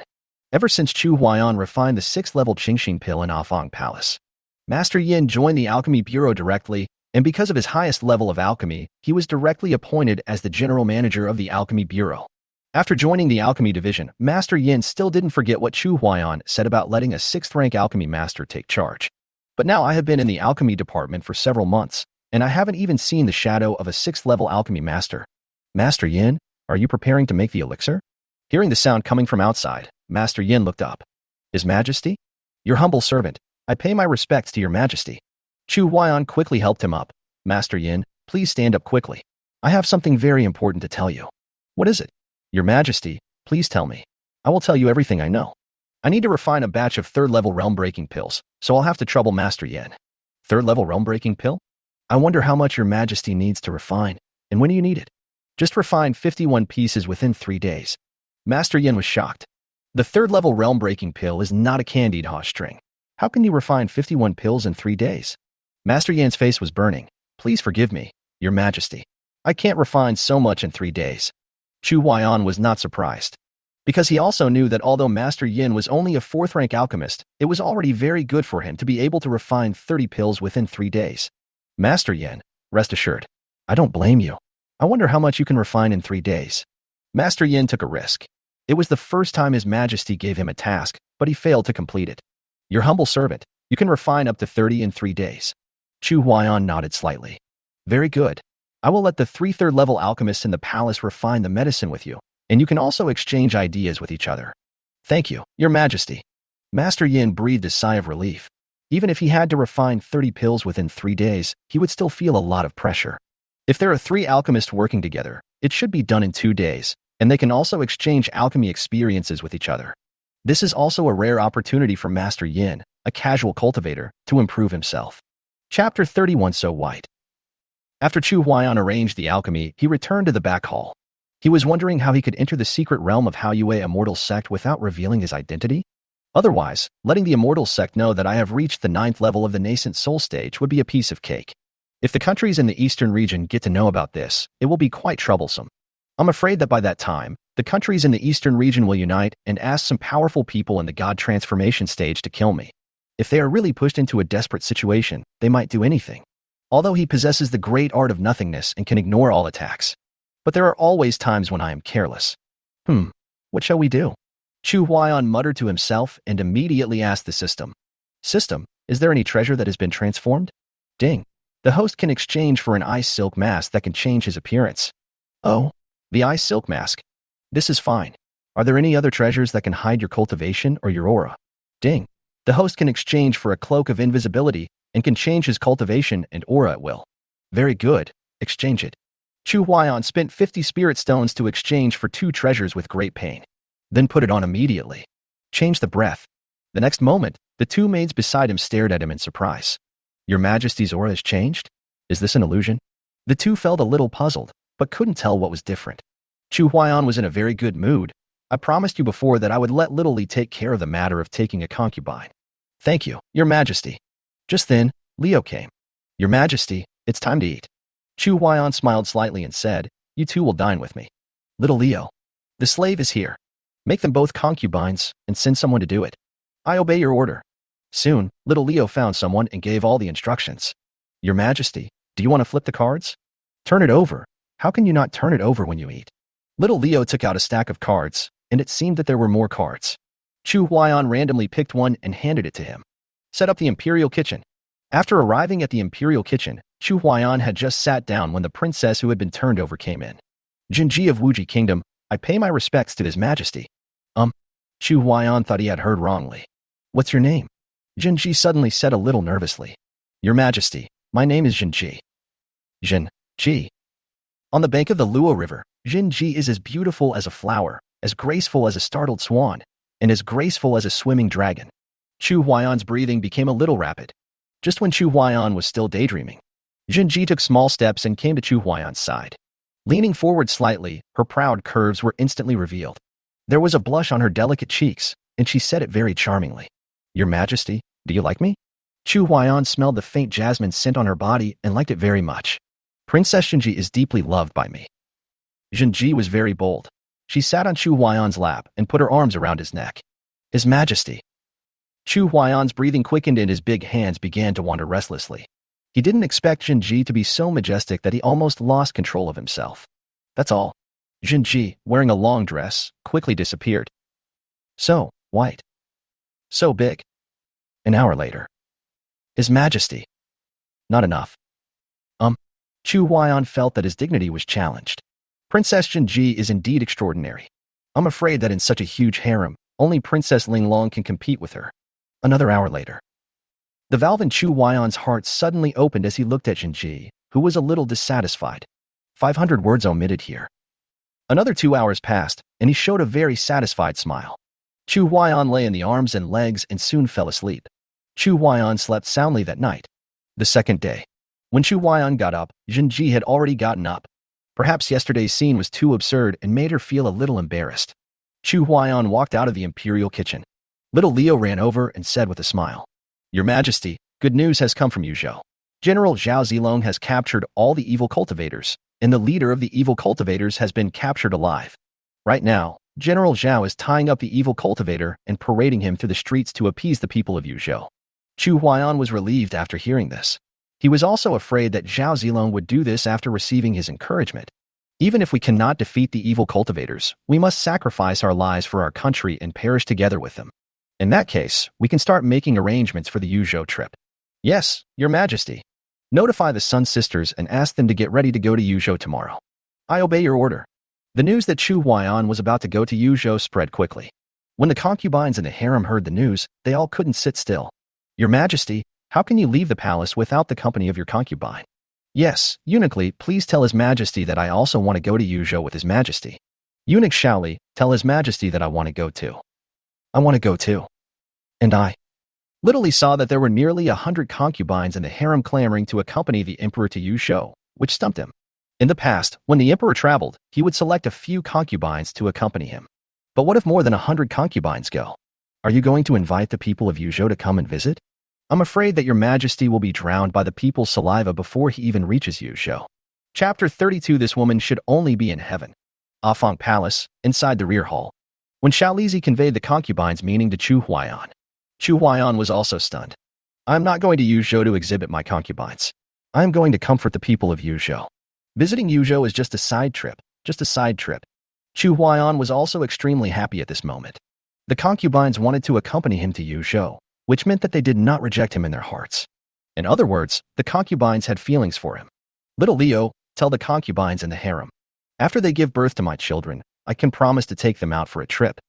Ever since Chu Huaiyan refined the 6th-level Qingxin pill in Afang Palace, Master Yin joined the alchemy bureau directly, and because of his highest level of alchemy, he was directly appointed as the general manager of the alchemy bureau. After joining the alchemy division, Master Yin still didn't forget what Chu Huaiyan said about letting a 6th-rank alchemy master take charge. But now I have been in the alchemy department for several months, and I haven't even seen the shadow of a 6th-level alchemy master. Master Yin, are you preparing to make the elixir? Hearing the sound coming from outside, Master Yin looked up. His Majesty? Your humble servant. I pay my respects to your Majesty. Chu Huaiyan quickly helped him up. Master Yin, please stand up quickly. I have something very important to tell you. What is it? Your Majesty, please tell me. I will tell you everything I know. I need to refine a batch of 3rd-level realm-breaking pills, so I'll have to trouble Master Yin. 3rd-level realm-breaking pill? I wonder how much your Majesty needs to refine, and when do you need it? Just refine 51 pieces within 3 days. Master Yin was shocked. The 3rd-level realm-breaking pill is not a candied string. How can you refine 51 pills in 3 days? Master Yin's face was burning. Please forgive me, your Majesty. I can't refine so much in 3 days. Chu Huaiyan was not surprised, because he also knew that although Master Yin was only a 4th-rank alchemist, it was already very good for him to be able to refine 30 pills within 3 days. Master Yin, rest assured, I don't blame you. I wonder how much you can refine in 3 days. Master Yin took a risk. It was the first time His Majesty gave him a task, but he failed to complete it. Your humble servant, you can refine up to 30 in 3 days. Chu Huaiyan nodded slightly. Very good. I will let the 3 third-level alchemists in the palace refine the medicine with you, and you can also exchange ideas with each other. Thank you, your Majesty. Master Yin breathed a sigh of relief. Even if he had to refine 30 pills within 3 days, he would still feel a lot of pressure. If there are 3 alchemists working together, it should be done in 2 days, and they can also exchange alchemy experiences with each other. This is also a rare opportunity for Master Yin, a casual cultivator, to improve himself. Chapter 31 So White. After Chu Huaiyan arranged the alchemy, he returned to the back hall. He was wondering how he could enter the secret realm of Hao Yue Immortal Sect without revealing his identity. Otherwise, letting the Immortal Sect know that I have reached the 9th level of the nascent soul stage would be a piece of cake. If the countries in the eastern region get to know about this, it will be quite troublesome. I'm afraid that by that time, the countries in the eastern region will unite and ask some powerful people in the God transformation stage to kill me. If they are really pushed into a desperate situation, they might do anything. Although he possesses the great art of nothingness and can ignore all attacks. But there are always times when I am careless. What shall we do? Chu Huaiyan muttered to himself and immediately asked the system. System, is there any treasure that has been transformed? Ding. The host can exchange for an ice silk mask that can change his appearance. Oh, the ice silk mask. This is fine. Are there any other treasures that can hide your cultivation or your aura? Ding. The host can exchange for a cloak of invisibility and can change his cultivation and aura at will. Very good. Exchange it. Chu Huaiyan spent 50 spirit stones to exchange for 2 treasures with great pain. Then put it on immediately. Change the breath. The next moment, the 2 maids beside him stared at him in surprise. Your Majesty's aura has changed? Is this an illusion? The 2 felt a little puzzled, but couldn't tell what was different. Chu Huaiyan was in a very good mood. I promised you before that I would let Little Li take care of the matter of taking a concubine. Thank you, Your Majesty. Just then, Leo came. Your Majesty, it's time to eat. Chu Huaiyan smiled slightly and said, you 2 will dine with me. Little Leo, the slave is here. Make them both concubines and send someone to do it. I obey your order. Soon, little Leo found someone and gave all the instructions. Your Majesty, do you want to flip the cards? Turn it over. How can you not turn it over when you eat? Little Leo took out a stack of cards, and it seemed that there were more cards. Chu Huaiyan randomly picked one and handed it to him. Set up the Imperial Kitchen. After arriving at the Imperial Kitchen, Chu Huaiyan had just sat down when the princess who had been turned over came in. Jinji of Wuji Kingdom, I pay my respects to His Majesty. Chu Huaiyan thought he had heard wrongly. What's your name? Jinji suddenly said a little nervously. Your Majesty, my name is Jinji. Jinji. On the bank of the Luo River, Jinji is as beautiful as a flower, as graceful as a startled swan, and as graceful as a swimming dragon. Chu Huaiyan's breathing became a little rapid. Just when Chu Huaiyan was still daydreaming, Jinji took small steps and came to Chu Huaiyan's side. Leaning forward slightly, her proud curves were instantly revealed. There was a blush on her delicate cheeks, and she said it very charmingly. Your Majesty, do you like me? Chu Huaiyan smelled the faint jasmine scent on her body and liked it very much. Princess Jinji is deeply loved by me. Jinji was very bold. She sat on Chu Huaiyan's lap and put her arms around his neck. His Majesty. Chu Huaiyan's breathing quickened and his big hands began to wander restlessly. He didn't expect Jinji to be so majestic that he almost lost control of himself. That's all. Jinji, wearing a long dress, quickly disappeared. So white. So big. An hour later. His Majesty. Not enough. Chu Huaiyan felt that his dignity was challenged. Princess Jinji is indeed extraordinary. I'm afraid that in such a huge harem, only Princess Linglong can compete with her. Another hour later. The valve in Chu Huaiyan's heart suddenly opened as he looked at Jinji, who was a little dissatisfied. 500 words omitted here. Another 2 hours passed, and he showed a very satisfied smile. Chu Huaiyan lay in the arms and legs and soon fell asleep. Chu Huaiyan slept soundly that night. The second day. When Chu Huaiyan got up, Jinji had already gotten up. Perhaps yesterday's scene was too absurd and made her feel a little embarrassed. Chu Huaiyan walked out of the Imperial Kitchen. Little Leo ran over and said with a smile, Your Majesty, good news has come from Yuzhou. General Zhao Zilong has captured all the evil cultivators, and the leader of the evil cultivators has been captured alive. Right now, General Zhao is tying up the evil cultivator and parading him through the streets to appease the people of Yuzhou. Chu Huaiyan was relieved after hearing this. He was also afraid that Zhao Zilong would do this after receiving his encouragement. Even if we cannot defeat the evil cultivators, we must sacrifice our lives for our country and perish together with them. In that case, we can start making arrangements for the Yuzhou trip. Yes, Your Majesty. Notify the Sun Sisters and ask them to get ready to go to Yuzhou tomorrow. I obey your order. The news that Chu Huaiyan was about to go to Yuzhou spread quickly. When the concubines in the harem heard the news, they all couldn't sit still. Your Majesty, how can you leave the palace without the company of your concubine? Yes, Eunuchly, please tell His Majesty that I also want to go to Yuzhou with His Majesty. Eunuch Shaoli, tell His Majesty that I want to go too. I want to go too. And I. Little he saw that there were nearly 100 concubines in the harem clamoring to accompany the emperor to Yuzhou, which stumped him. In the past, when the emperor traveled, he would select a few concubines to accompany him. But what if more than 100 concubines go? Are you going to invite the people of Yuzhou to come and visit? I'm afraid that Your Majesty will be drowned by the people's saliva before he even reaches Yuzhou. Chapter 32. This woman should only be in heaven. Afang Palace, inside the rear hall. When Shaolizi conveyed the concubine's meaning to Chu Huaiyan, Chu Huaiyan was also stunned. I am not going to Yuzhou to exhibit my concubines. I am going to comfort the people of Yuzhou. Visiting Yuzhou is just a side trip, Chu Huaiyan was also extremely happy at this moment. The concubines wanted to accompany him to Yuzhou, which meant that they did not reject him in their hearts. In other words, the concubines had feelings for him. Little Leo, tell the concubines in the harem. After they give birth to my children, I can promise to take them out for a trip.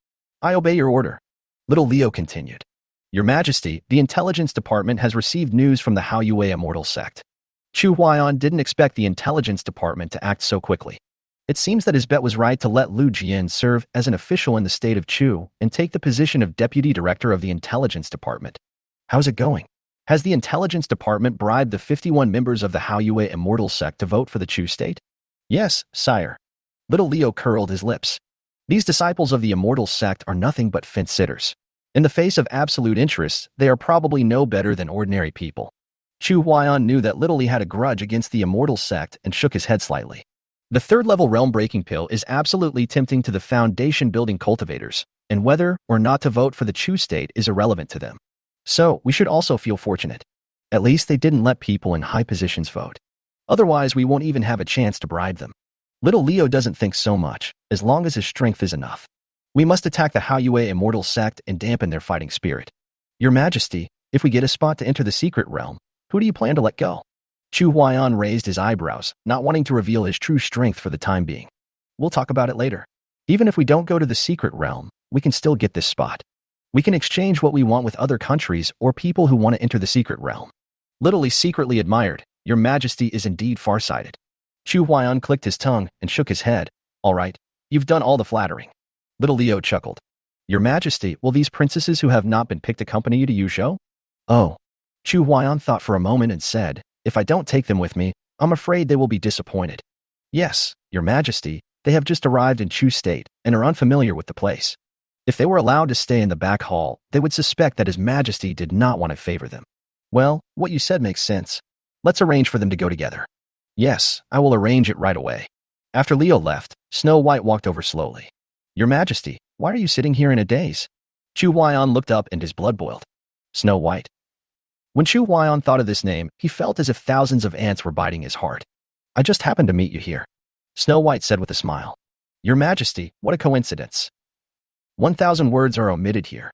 I obey your order. Little Leo continued. Your Majesty, the intelligence department has received news from the Haoyue immortal sect. Chu Huaiyan didn't expect the intelligence department to act so quickly. It seems that his bet was right to let Lu Jian serve as an official in the state of Chu and take the position of deputy director of the intelligence department. How's it going? Has the intelligence department bribed the 51 members of the Haoyue immortal sect to vote for the Chu state? Yes, sire. Little Leo curled his lips. These disciples of the immortal sect are nothing but fence-sitters. In the face of absolute interests, they are probably no better than ordinary people. Chu Huaiyan knew that Little Lee had a grudge against the immortal sect and shook his head slightly. The third-level realm-breaking pill is absolutely tempting to the foundation-building cultivators, and whether or not to vote for the Chu state is irrelevant to them. So, we should also feel fortunate. At least they didn't let people in high positions vote. Otherwise, we won't even have a chance to bribe them. Little Leo doesn't think so much, as long as his strength is enough. We must attack the Haoyue immortal sect and dampen their fighting spirit. Your Majesty, If we get a spot to enter the secret realm, who do you plan to let go? Chu Huaiyan raised his eyebrows, not wanting to reveal his true strength for the time being. We'll talk about it later. Even if we don't go to the secret realm, we can still get this spot. We can exchange what we want with other countries or people who want to enter the secret realm. Little Li secretly admired, Your Majesty is indeed farsighted. Chu Huaiyan clicked his tongue and shook his head. All right, you've done all the flattering. Little Leo chuckled. Your Majesty, will these princesses who have not been picked accompany you to Yuzhou? Oh. Chu Huaiyan thought for a moment and said, if I don't take them with me, I'm afraid they will be disappointed. Yes, Your Majesty, they have just arrived in Chu State and are unfamiliar with the place. If they were allowed to stay in the back hall, they would suspect that His Majesty did not want to favor them. Well, what you said makes sense. Let's arrange for them to go together. Yes, I will arrange it right away. After Leo left, Snow White walked over slowly. Your Majesty, why are you sitting here in a daze? Chu Huaiyan looked up and his blood boiled. Snow White. When Chu Huaiyan thought of this name, he felt as if thousands of ants were biting his heart. I just happened to meet you here. Snow White said with a smile. Your Majesty, what a coincidence. 1,000 words are omitted here.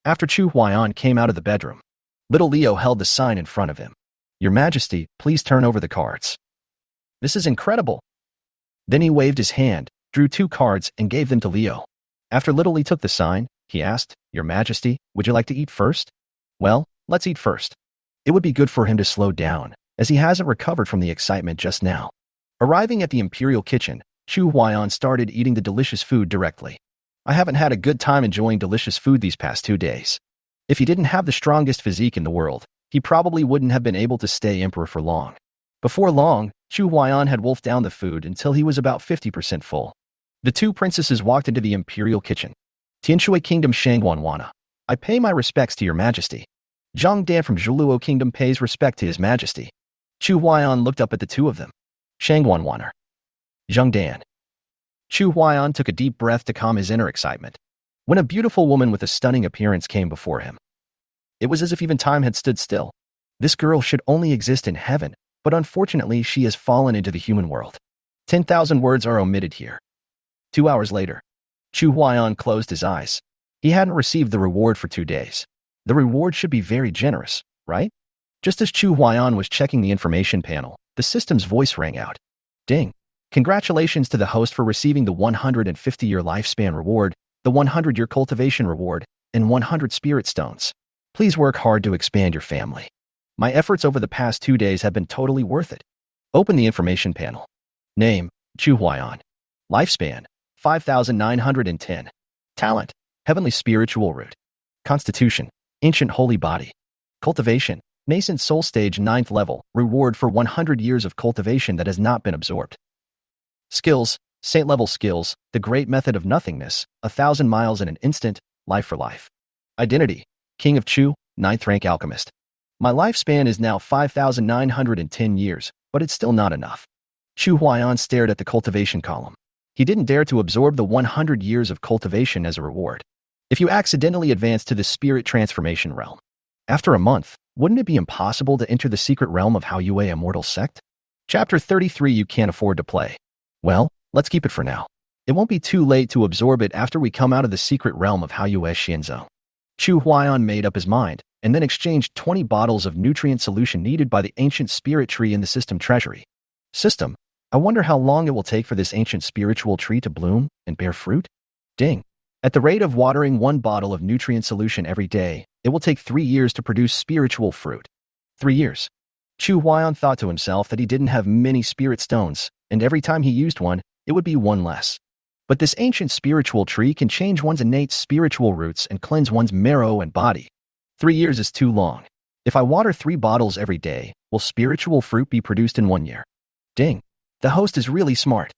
After Chu Huaiyan came out of the bedroom, little Leo held the sign in front of him. Your Majesty, please turn over the cards. This is incredible. Then he waved his hand, drew 2 cards, and gave them to Leo. After little Lee took the sign, he asked, Your Majesty, would you like to eat first? Well, let's eat first. It would be good for him to slow down, as he hasn't recovered from the excitement just now. Arriving at the imperial kitchen, Chu Huaiyan started eating the delicious food directly. I haven't had a good time enjoying delicious food these past 2 days. If he didn't have the strongest physique in the world, he probably wouldn't have been able to stay emperor for long. Before long, Chu Huaiyan had wolfed down the food until he was about 50% full. The 2 princesses walked into the imperial kitchen. Tianshui Kingdom Shangwanwana. I pay my respects to Your Majesty. Zhang Dan from Zhuluo Kingdom pays respect to His Majesty. Chu Huaiyan looked up at the 2 of them. Shangwanwaner. Zhang Dan. Chu Huaiyan took a deep breath to calm his inner excitement. When a beautiful woman with a stunning appearance came before him, it was as if even time had stood still. This girl should only exist in heaven, but unfortunately she has fallen into the human world. 10,000 words are omitted here. 2 hours later, Chu Huaiyan closed his eyes. He hadn't received the reward for 2 days. The reward should be very generous, right? Just as Chu Huaiyan was checking the information panel, the system's voice rang out. Ding! Congratulations to the host for receiving the 150-year lifespan reward, the 100-year cultivation reward, and 100 spirit stones. Please work hard to expand your family. My efforts over the past 2 days have been totally worth it. Open the information panel. Name, Chu Huaiyan. Lifespan, 5,910. Talent, Heavenly Spiritual Root. Constitution, Ancient Holy Body. Cultivation, Nascent Soul Stage 9th level, reward for 100 years of cultivation that has not been absorbed. Skills, Saint level skills, the great method of nothingness, 1,000 miles in an instant, life for life. Identity, King of Chu, 9th rank alchemist. My lifespan is now 5,910 years, but it's still not enough. Chu Huaiyan stared at the cultivation column. He didn't dare to absorb the 100 years of cultivation as a reward. If you accidentally advance to the spirit transformation realm, after a month, wouldn't it be impossible to enter the secret realm of Hao Yue Immortal Sect? Chapter 33 You Can't Afford to Play. Well, let's keep it for now. It won't be too late to absorb it after we come out of the secret realm of Hao Yue Xianzhou. Chu Huaiyan made up his mind, and then exchanged 20 bottles of nutrient solution needed by the ancient spirit tree in the system treasury. System, I wonder how long it will take for this ancient spiritual tree to bloom and bear fruit? Ding. At the rate of watering 1 bottle of nutrient solution every day, it will take 3 years to produce spiritual fruit. 3 years. Chu Huaiyan thought to himself that he didn't have many spirit stones, and every time he used one, it would be 1 less. But this ancient spiritual tree can change one's innate spiritual roots and cleanse one's marrow and body. 3 years is too long. If I water 3 bottles every day, will spiritual fruit be produced in 1 year? Ding. The host is really smart.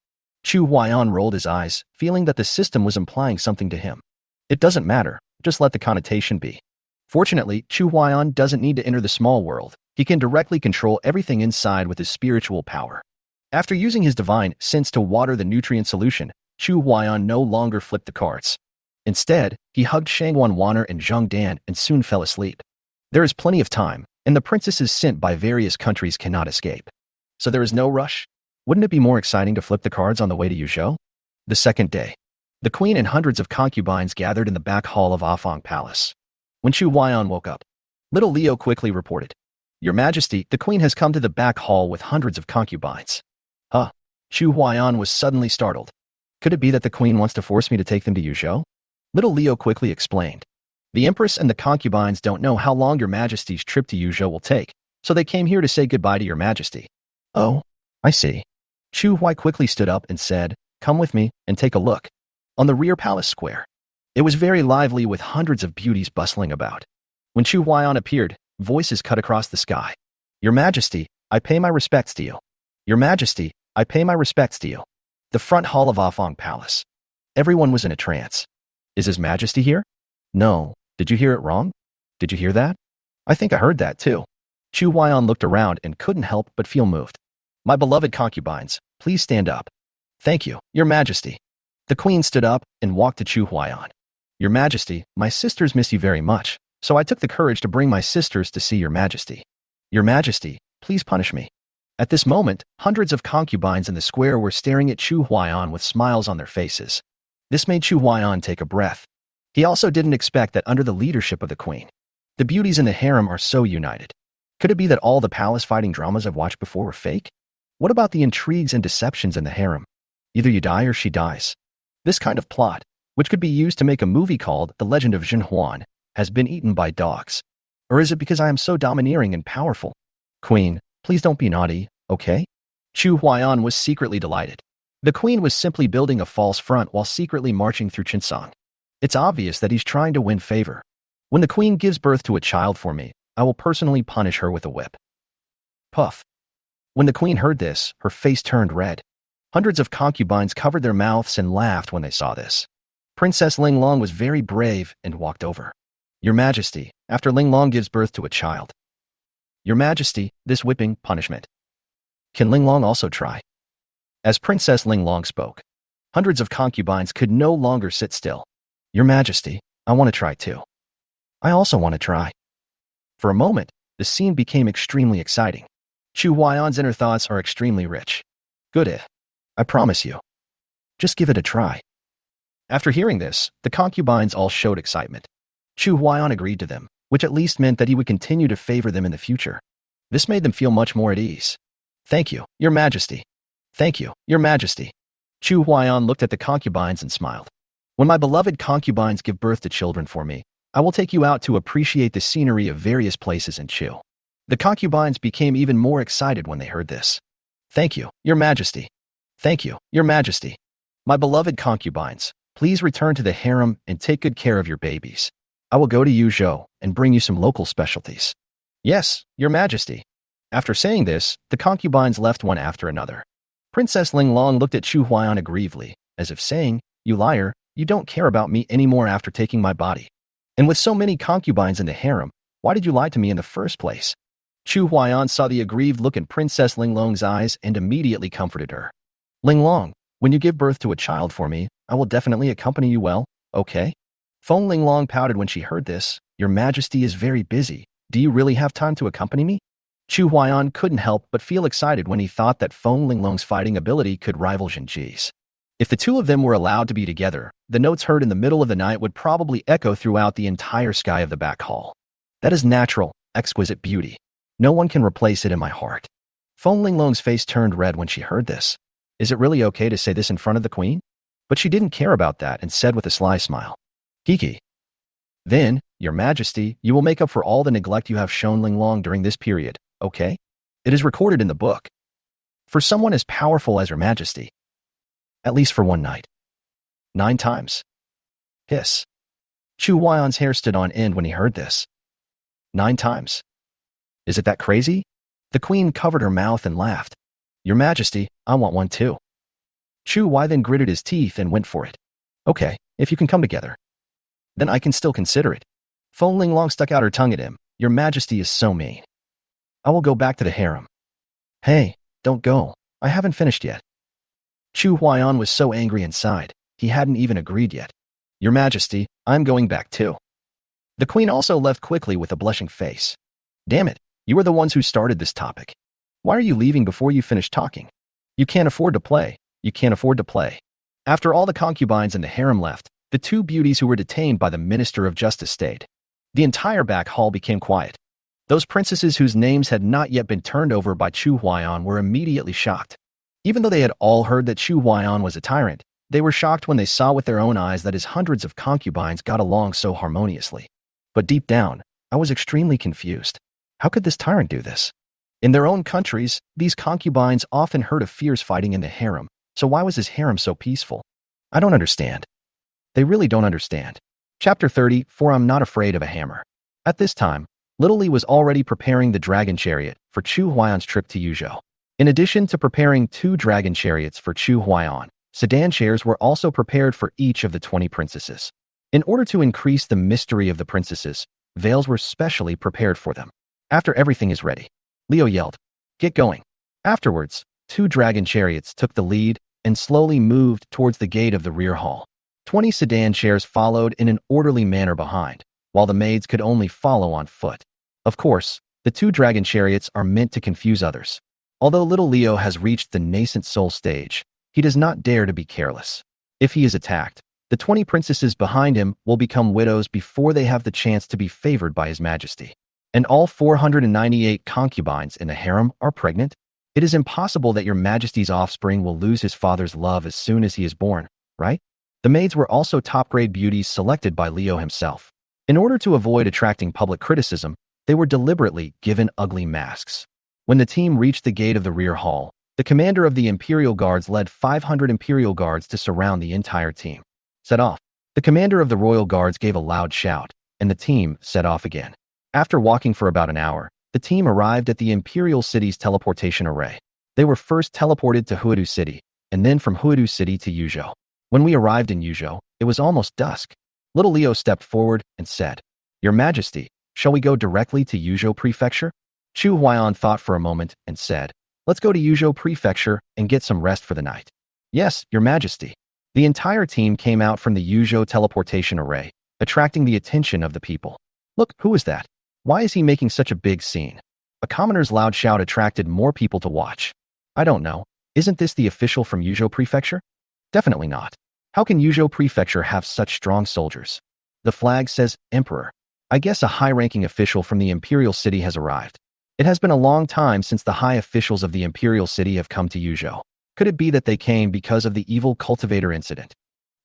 Chu Huaiyan rolled his eyes, feeling that the system was implying something to him. It doesn't matter, just let the connotation be. Fortunately, Chu Huaiyan doesn't need to enter the small world. He can directly control everything inside with his spiritual power. After using his divine sense to water the nutrient solution, Chu Huaiyan no longer flipped the cards. Instead, he hugged Shangwan Waner and Zhang Dan and soon fell asleep. There is plenty of time, and the princesses sent by various countries cannot escape. So there is no rush. Wouldn't it be more exciting to flip the cards on the way to Yuzhou? The second day. The queen and hundreds of concubines gathered in the back hall of Afang Palace. When Chu Huaiyan woke up, Little Leo quickly reported. Your Majesty, the queen has come to the back hall with hundreds of concubines. Huh? Chu Huaiyan was suddenly startled. Could it be that the queen wants to force me to take them to Yuzhou? Little Leo quickly explained. The empress and the concubines don't know how long your Majesty's trip to Yuzhou will take, so they came here to say goodbye to your Majesty. Oh, I see. Chu Hui quickly stood up and said, come with me and take a look. On the rear palace square. It was very lively with hundreds of beauties bustling about. When Chu Huaiyan appeared, voices cut across the sky. Your Majesty, I pay my respects to you. Your Majesty, I pay my respects to you. The front hall of Afong Palace. Everyone was in a trance. Is His Majesty here? No. Did you hear it wrong? Did you hear that? I think I heard that too. Chu Huaiyan looked around and couldn't help but feel moved. My beloved concubines, please stand up. Thank you, Your Majesty. The queen stood up and walked to Chu Huaiyan. Your Majesty, my sisters miss you very much, so I took the courage to bring my sisters to see Your Majesty. Your Majesty, please punish me. At this moment, hundreds of concubines in the square were staring at Chu Huaiyan with smiles on their faces. This made Chu Huaiyan take a breath. He also didn't expect that under the leadership of the queen, the beauties in the harem are so united. Could it be that all the palace fighting dramas I've watched before were fake? What about the intrigues and deceptions in the harem? Either you die or she dies. This kind of plot, which could be used to make a movie called The Legend of Jin Huan, has been eaten by dogs. Or is it because I am so domineering and powerful? Queen, please don't be naughty, okay? Chu Huaiyan was secretly delighted. The queen was simply building a false front while secretly marching through Chinsong. It's obvious that he's trying to win favor. When the queen gives birth to a child for me, I will personally punish her with a whip. Puff. When the queen heard this, her face turned red. Hundreds of concubines covered their mouths and laughed when they saw this. Princess Linglong was very brave and walked over. Your Majesty, after Linglong gives birth to a child. Your Majesty, this whipping punishment. Can Linglong also try? As Princess Linglong spoke, hundreds of concubines could no longer sit still. Your Majesty, I want to try too. I also want to try. For a moment, the scene became extremely exciting. Chu Huaiyan's inner thoughts are extremely rich. Good. I promise you. Just give it a try. After hearing this, the concubines all showed excitement. Chu Huaiyan agreed to them, which at least meant that he would continue to favor them in the future. This made them feel much more at ease. Thank you, Your Majesty. Thank you, Your Majesty. Chu Huaiyan looked at the concubines and smiled. When my beloved concubines give birth to children for me, I will take you out to appreciate the scenery of various places in Chu. The concubines became even more excited when they heard this. Thank you, Your Majesty. Thank you, Your Majesty. My beloved concubines, please return to the harem and take good care of your babies. I will go to Yuzhou and bring you some local specialties. Yes, Your Majesty. After saying this, the concubines left one after another. Princess Linglong looked at Chu Huaiyan aggrievedly, as if saying, you liar, you don't care about me anymore after taking my body. And with so many concubines in the harem, why did you lie to me in the first place? Chu Huaiyan saw the aggrieved look in Princess Linglong's eyes and immediately comforted her. Linglong, when you give birth to a child for me, I will definitely accompany you well, okay? Feng Linglong pouted when she heard this. Your Majesty is very busy. Do you really have time to accompany me? Chu Huaiyan couldn't help but feel excited when he thought that Feng Linglong's fighting ability could rival Jin Ji's. If the two of them were allowed to be together, the notes heard in the middle of the night would probably echo throughout the entire sky of the back hall. That is natural, exquisite beauty. No one can replace it in my heart. Feng Linglong's face turned red when she heard this. Is it really okay to say this in front of the queen? But she didn't care about that and said with a sly smile. Kiki. Then, Your Majesty, you will make up for all the neglect you have shown Linglong during this period, okay? It is recorded in the book. For someone as powerful as Your Majesty. At least for one night. 9 times. Hiss. Chu Huaiyan's hair stood on end when he heard this. 9 times. Is it that crazy? The queen covered her mouth and laughed. Your Majesty, I want one too. Chu Huai then gritted his teeth and went for it. Okay, if you can come together. Then I can still consider it. Feng Linglong stuck out her tongue at him. Your Majesty is so mean. I will go back to the harem. Hey, don't go. I haven't finished yet. Chu Huaiyan was so angry inside, he hadn't even agreed yet. Your Majesty, I'm going back too. The queen also left quickly with a blushing face. Damn it, you were the ones who started this topic. Why are you leaving before you finish talking? You can't afford to play. You can't afford to play. After all the concubines in the harem left, the two beauties who were detained by the Minister of Justice stayed. The entire back hall became quiet. Those princesses whose names had not yet been turned over by Chu Huaiyan were immediately shocked. Even though they had all heard that Chu Huaiyan was a tyrant, they were shocked when they saw with their own eyes that his hundreds of concubines got along so harmoniously. But deep down, I was extremely confused. How could this tyrant do this? In their own countries, these concubines often heard of fierce fighting in the harem, so why was his harem so peaceful? I don't understand. They really don't understand. Chapter 30, For I'm Not Afraid of a Hammer. At this time, Little Li was already preparing the dragon chariot for Chu Huaiyan's trip to Yuzhou. In addition to preparing 2 dragon chariots for Chu Huaiyan, sedan chairs were also prepared for each of the 20 princesses. In order to increase the mystery of the princesses, veils were specially prepared for them. After everything is ready, Leo yelled, "Get going." Afterwards, 2 dragon chariots took the lead and slowly moved towards the gate of the rear hall. 20 sedan chairs followed in an orderly manner behind, while the maids could only follow on foot. Of course, the 2 dragon chariots are meant to confuse others. Although little Leo has reached the nascent soul stage, he does not dare to be careless. If he is attacked, the 20 princesses behind him will become widows before they have the chance to be favored by His Majesty. And all 498 concubines in the harem are pregnant? It is impossible that Your Majesty's offspring will lose his father's love as soon as he is born, right? The maids were also top-grade beauties selected by Leo himself. In order to avoid attracting public criticism, they were deliberately given ugly masks. When the team reached the gate of the rear hall, the commander of the Imperial Guards led 500 Imperial Guards to surround the entire team. Set off. The commander of the Royal Guards gave a loud shout, and the team set off again. After walking for about an hour, the team arrived at the Imperial City's teleportation array. They were first teleported to Huadu City, and then from Huadu City to Yuzhou. When we arrived in Yuzhou, it was almost dusk. Little Leo stepped forward and said, "Your Majesty, shall we go directly to Yuzhou Prefecture?" Chu Huaiyan thought for a moment and said, "Let's go to Yuzhou Prefecture and get some rest for the night." "Yes, Your Majesty." The entire team came out from the Yuzhou teleportation array, attracting the attention of the people. "Look, who is that? Why is he making such a big scene?" A commoner's loud shout attracted more people to watch. "I don't know. Isn't this the official from Yuzhou Prefecture?" "Definitely not. How can Yuzhou Prefecture have such strong soldiers?" "The flag says Emperor. I guess a high-ranking official from the Imperial City has arrived. It has been a long time since the high officials of the Imperial City have come to Yuzhou. Could it be that they came because of the evil cultivator incident?"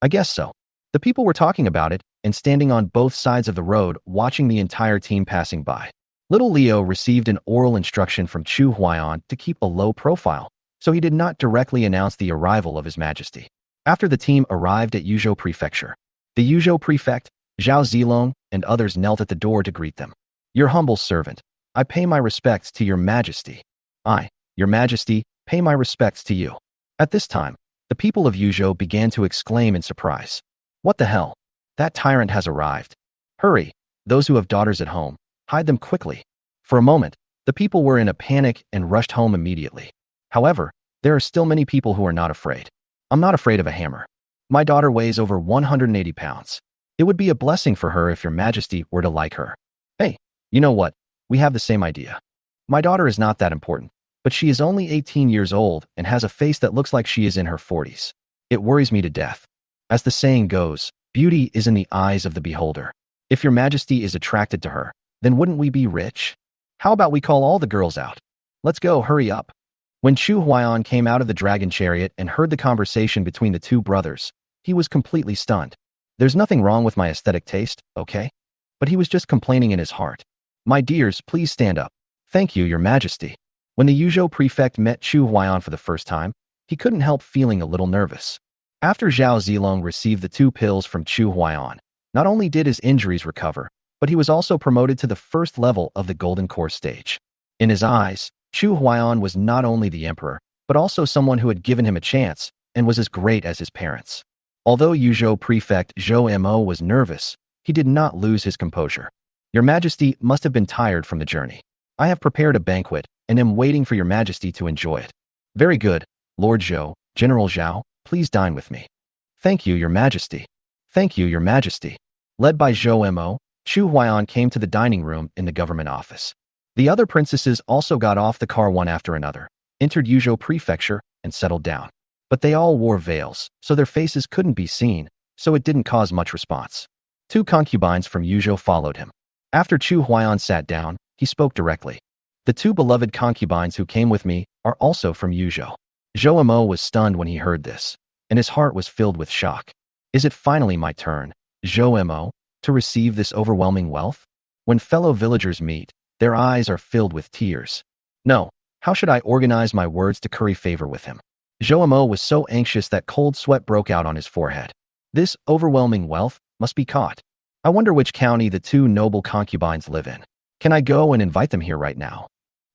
"I guess so." The people were talking about it and standing on both sides of the road watching the entire team passing by. Little Leo received an oral instruction from Chu Huaiyan to keep a low profile, so he did not directly announce the arrival of His Majesty. After the team arrived at Yuzhou Prefecture, the Yuzhou Prefect, Zhao Zilong, and others knelt at the door to greet them. "Your humble servant. I pay my respects to Your Majesty." "I, Your Majesty, pay my respects to you." At this time, the people of Yuzhou began to exclaim in surprise. "What the hell? That tyrant has arrived. Hurry, those who have daughters at home, hide them quickly." For a moment, the people were in a panic and rushed home immediately. However, there are still many people who are not afraid. "I'm not afraid of a hammer. My daughter weighs over 180 pounds. It would be a blessing for her if Your Majesty were to like her." "Hey, you know what? We have the same idea. My daughter is not that important, but she is only 18 years old and has a face that looks like she is in her 40s. It worries me to death. As the saying goes, beauty is in the eyes of the beholder. If Your Majesty is attracted to her, then wouldn't we be rich? How about we call all the girls out? Let's go, hurry up." When Chu Huaiyan came out of the dragon chariot and heard the conversation between the 2 brothers, he was completely stunned. There's nothing wrong with my aesthetic taste, okay? But he was just complaining in his heart. "My dears, please stand up." "Thank you, Your Majesty." When the Yuzhou prefect met Chu Huaiyan for the first time, he couldn't help feeling a little nervous. After Zhao Zilong received the 2 pills from Chu Huaiyan, not only did his injuries recover, but he was also promoted to the first level of the Golden Core stage. In his eyes, Chu Huaiyan was not only the emperor, but also someone who had given him a chance and was as great as his parents. Although Yuzhou prefect Zhou Mo was nervous, he did not lose his composure. "Your Majesty must have been tired from the journey. I have prepared a banquet and am waiting for Your Majesty to enjoy it." "Very good, Lord Zhou, General Zhao, please dine with me." "Thank you, Your Majesty." "Thank you, Your Majesty." Led by Zhou Mo, Chu Huaiyan came to the dining room in the government office. The other princesses also got off the car one after another, entered Yuzhou Prefecture, and settled down. But they all wore veils, so their faces couldn't be seen, so it didn't cause much response. 2 concubines from Yuzhou followed him. After Chu Huaiyan sat down, he spoke directly. The two beloved concubines who came with me are also from Yuzhou. Zhou Mo was stunned when he heard this, and his heart was filled with shock. Is it finally my turn, Zhou Mo, to receive this overwhelming wealth? When fellow villagers meet, their eyes are filled with tears. No, how should I organize my words to curry favor with him? Zhou Mo was so anxious that cold sweat broke out on his forehead. This overwhelming wealth must be caught. I wonder which county the two noble concubines live in. Can I go and invite them here right now?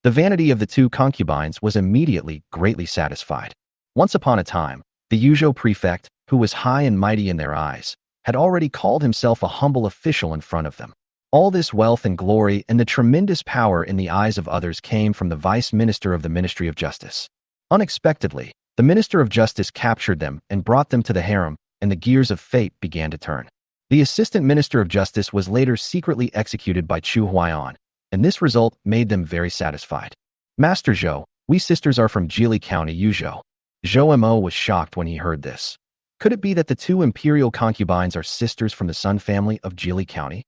The vanity of the two concubines was immediately greatly satisfied. Once upon a time, the Yuzhou prefect, who was high and mighty in their eyes, had already called himself a humble official in front of them. All this wealth and glory and the tremendous power in the eyes of others came from the vice minister of the Ministry of Justice. Unexpectedly, the Minister of Justice captured them and brought them to the harem, and the gears of fate began to turn. The Assistant Minister of Justice was later secretly executed by Chu Huaiyan, and this result made them very satisfied. Master Zhou, we sisters are from Jili County, Yuzhou. Zhou Mo was shocked when he heard this. Could it be that the two imperial concubines are sisters from the Sun family of Jili County?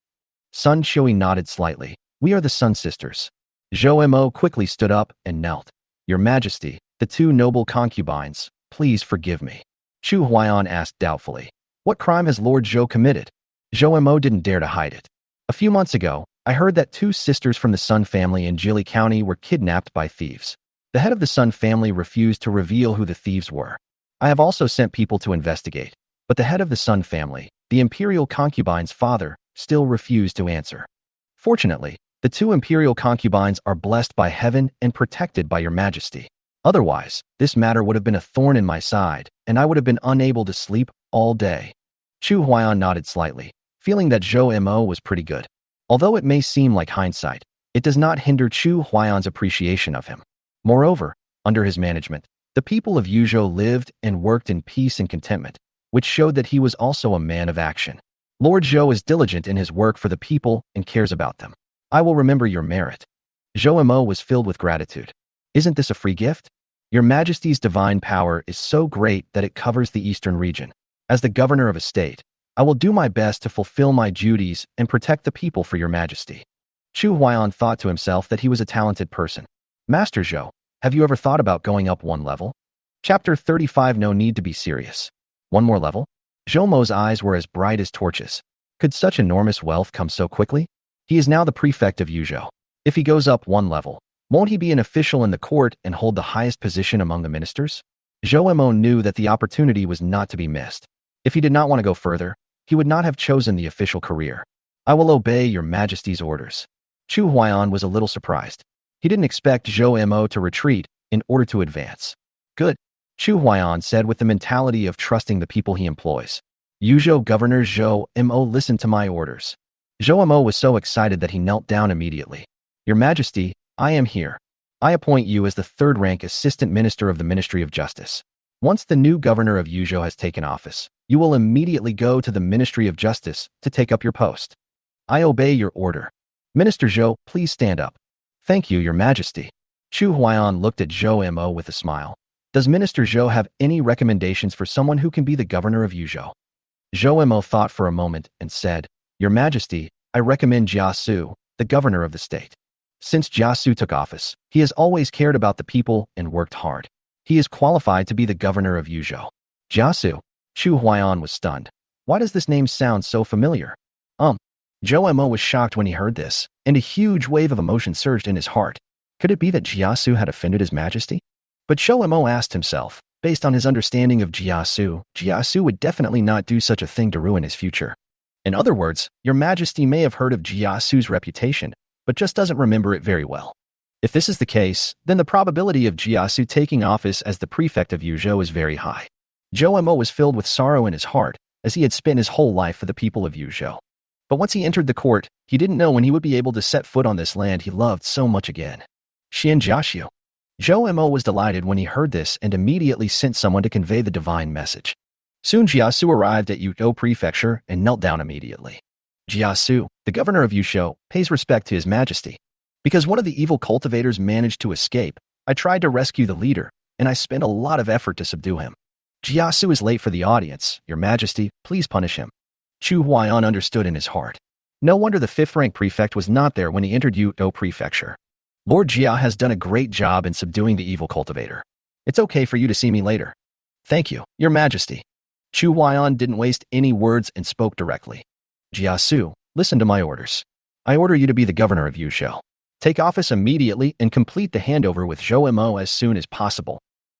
Sun Shui nodded slightly. We are the Sun sisters. Zhou Mo quickly stood up and knelt. Your Majesty, the two noble concubines, please forgive me. Chu Huaiyan asked doubtfully. What crime has Lord Zhou committed? Zhou Mo didn't dare to hide it. A few months ago, I heard that two sisters from the Sun family in Jili County were kidnapped by thieves. The head of the Sun family refused to reveal who the thieves were. I have also sent people to investigate, but the head of the Sun family, the imperial concubine's father, still refused to answer. Fortunately, the two imperial concubines are blessed by heaven and protected by your Majesty. Otherwise, this matter would have been a thorn in my side, and I would have been unable to sleep all day. Chu Huaiyan nodded slightly, feeling that Zhou Mo was pretty good. Although it may seem like hindsight, it does not hinder Chu Huaiyan's appreciation of him. Moreover, under his management, the people of Yuzhou lived and worked in peace and contentment, which showed that he was also a man of action. Lord Zhou is diligent in his work for the people and cares about them. I will remember your merit. Zhou Mo was filled with gratitude. Isn't this a free gift? Your Majesty's divine power is so great that it covers the eastern region. As the governor of a state, I will do my best to fulfill my duties and protect the people for your Majesty. Chu Huaiyan thought to himself that he was a talented person. Master Zhou, have you ever thought about going up one level? Chapter 35. No need to be serious. One more level? Zhou Mo's eyes were as bright as torches. Could such enormous wealth come so quickly? He is now the prefect of Yuzhou. If he goes up one level, won't he be an official in the court and hold the highest position among the ministers? Zhou Mo knew that the opportunity was not to be missed. If he did not want to go further, he would not have chosen the official career. I will obey your Majesty's orders. Chu Huaiyan was a little surprised. He didn't expect Zhou Mo to retreat in order to advance. Good, Chu Huaiyan said with the mentality of trusting the people he employs. Yuzhou Governor Zhou Mo listened to my orders. Zhou Mo was so excited that he knelt down immediately. Your Majesty, I am here. I appoint you as the third-rank Assistant Minister of the Ministry of Justice. Once the new governor of Yuzhou has taken office, you will immediately go to the Ministry of Justice to take up your post. I obey your order. Minister Zhou, please stand up. Thank you, Your Majesty. Chu Huaiyan looked at Zhou Mo with a smile. Does Minister Zhou have any recommendations for someone who can be the governor of Yuzhou? Zhou Mo thought for a moment and said, Your Majesty, I recommend Jia Su, the governor of the state. Since Jia Su took office, he has always cared about the people and worked hard. He is qualified to be the governor of Yuzhou. Jia Su. Chu Huaiyan was stunned. Why does this name sound so familiar? Zhou Mo was shocked when he heard this, and a huge wave of emotion surged in his heart. Could it be that Jia Su had offended his Majesty? But Zhou Mo asked himself, based on his understanding of Jia Su would definitely not do such a thing to ruin his future. In other words, your Majesty may have heard of Jia Su's reputation, but just doesn't remember it very well. If this is the case, then the probability of Jia Su taking office as the prefect of Yuzhou is very high. Zhou Mo was filled with sorrow in his heart, as he had spent his whole life for the people of Yuzhou. But once he entered the court, he didn't know when he would be able to set foot on this land he loved so much again. Xian Jiaxiu. Zhou Mo was delighted when he heard this and immediately sent someone to convey the divine message. Soon Jia Su arrived at Yuzhou Prefecture and knelt down immediately. Jia Su, the governor of Yuzhou, pays respect to his Majesty. Because one of the evil cultivators managed to escape, I tried to rescue the leader, and I spent a lot of effort to subdue him. Jia Su is late for the audience. Your Majesty, please punish him. Chu Huaiyan understood in his heart. No wonder the 5th-rank prefect was not there when he entered Yudo Prefecture. Lord Jia has done a great job in subduing the evil cultivator. It's okay for you to see me later. Thank you, Your Majesty. Chu Huaiyan didn't waste any words and spoke directly. Jia Su, listen to my orders. I order you to be the governor of Yuzhou. Take office immediately and complete the handover with Zhou Mo as soon as possible.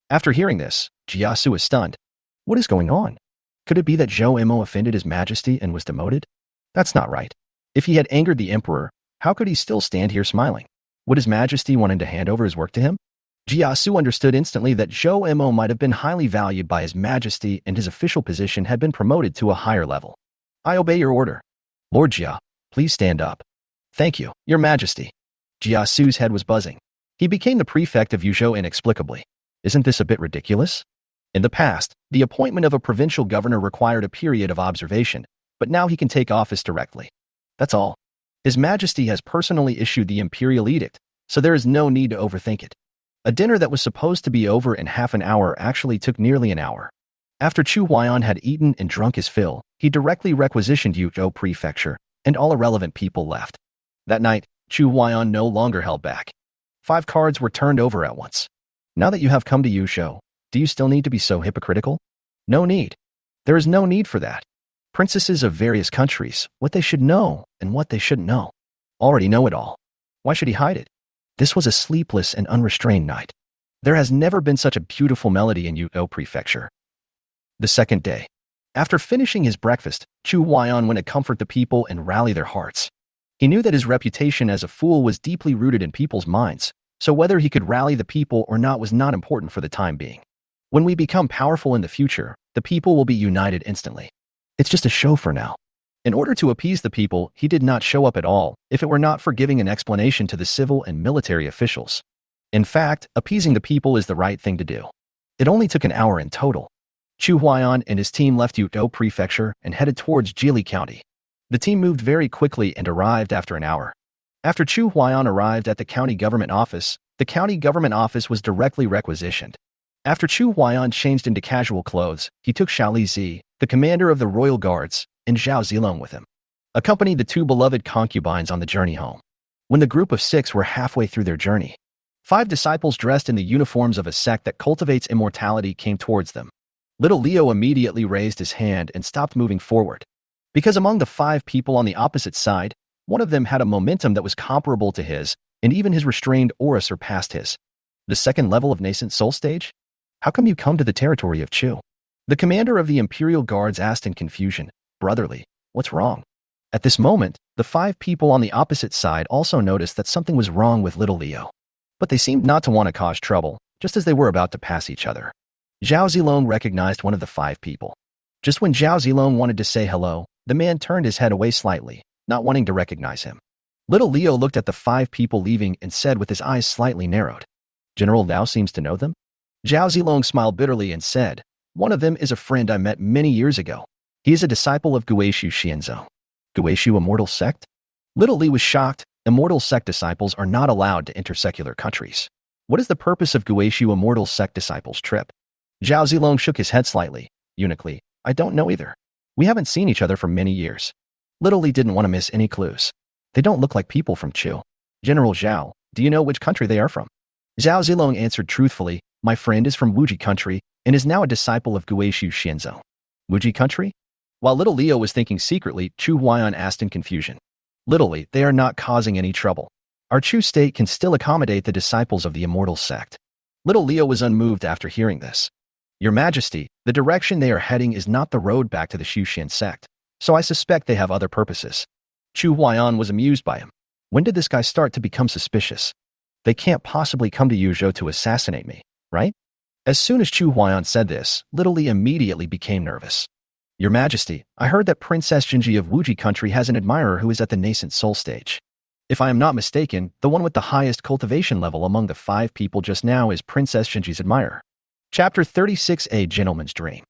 After hearing this, Jia Su is stunned. What is going on? Could it be that Zhou Mo offended His Majesty and was demoted? That's not right. If he had angered the emperor, how could he still stand here smiling? Would His Majesty want him to hand over his work to him? Jia Su understood instantly that Zhou Mo might have been highly valued by His Majesty and his official position had been promoted to a higher level. I obey your order. Lord Jia, please stand up. Thank you, Your Majesty. Jia Su's head was buzzing. He became the prefect of Yuzhou inexplicably. Isn't this a bit ridiculous? In the past, the appointment of a provincial governor required a period of observation, but now he can take office directly. That's all. His Majesty has personally issued the imperial edict, so there is no need to overthink it. A dinner that was supposed to be over in half an hour actually took nearly an hour. After Chu Huaiyan had eaten and drunk his fill, he directly requisitioned Yuzhou Prefecture, and all irrelevant people left. That night, Chu Huaiyan no longer held back. 5 cards were turned over at once. Now that you have come to Yuzhou, do you still need to be so hypocritical? No need. There is no need for that. Princesses of various countries, what they should know and what they shouldn't know, already know it all. Why should he hide it? This was a sleepless and unrestrained night. There has never been such a beautiful melody in Yuzhou Prefecture. The second day. After finishing his breakfast, Chu Huaiyan went to comfort the people and rally their hearts. He knew that his reputation as a fool was deeply rooted in people's minds, so whether he could rally the people or not was not important for the time being. When we become powerful in the future, the people will be united instantly. It's just a show for now. In order to appease the people, he did not show up at all, if it were not for giving an explanation to the civil and military officials. In fact, appeasing the people is the right thing to do. It only took an hour in total. Chu Huaiyan and his team left Yuzhou Prefecture and headed towards Jili County. The team moved very quickly and arrived after an hour. After Chu Huaiyan arrived at the county government office was directly requisitioned. After Chu Huaiyan changed into casual clothes, he took Xiaoli Zi, the commander of the royal guards, and Zhao Zilong with him, accompanied the 2 beloved concubines on the journey home. When the group of 6 were halfway through their journey, 5 disciples dressed in the uniforms of a sect that cultivates immortality came towards them. Little Leo immediately raised his hand and stopped moving forward. Because among the 5 people on the opposite side, one of them had a momentum that was comparable to his, and even his restrained aura surpassed his. The second level of nascent soul stage? How come you come to the territory of Chu? The commander of the Imperial Guards asked in confusion. Brotherly, what's wrong? At this moment, the 5 people on the opposite side also noticed that something was wrong with little Leo. But they seemed not to want to cause trouble, just as they were about to pass each other. Zhao Zilong recognized one of the 5 people. Just when Zhao Zilong wanted to say hello, the man turned his head away slightly, not wanting to recognize him. Little Leo looked at the 5 people leaving and said with his eyes slightly narrowed, General Liao seems to know them? Zhao Zilong smiled bitterly and said, one of them is a friend I met many years ago. He is a disciple of Guishu Xianzhou. Guishu Immortal Sect? Little Li was shocked. Immortal Sect disciples are not allowed to enter secular countries. What is the purpose of Guishu Immortal Sect disciples' trip? Zhao Zilong shook his head slightly. Unically, I don't know either. We haven't seen each other for many years. Little Li didn't want to miss any clues. They don't look like people from Chu. General Zhao, do you know which country they are from? Zhao Zilong answered truthfully, my friend is from Wuji country and is now a disciple of Guishu Xianzhou. Wuji country? While little Leo was thinking secretly, Chu Huaiyan asked in confusion. Little Li, they are not causing any trouble. Our Chu state can still accommodate the disciples of the Immortal Sect. Little Leo was unmoved after hearing this. Your Majesty, the direction they are heading is not the road back to the Xuxian sect, so I suspect they have other purposes. Chu Huaiyan was amused by him. When did this guy start to become suspicious? They can't possibly come to Yuzhou to assassinate me, right? As soon as Chu Huaiyan said this, Little Li immediately became nervous. Your Majesty, I heard that Princess Jinji of Wuji country has an admirer who is at the nascent soul stage. If I am not mistaken, the one with the highest cultivation level among the 5 people just now is Princess Jinji's admirer. Chapter 36, A Gentleman's Dream.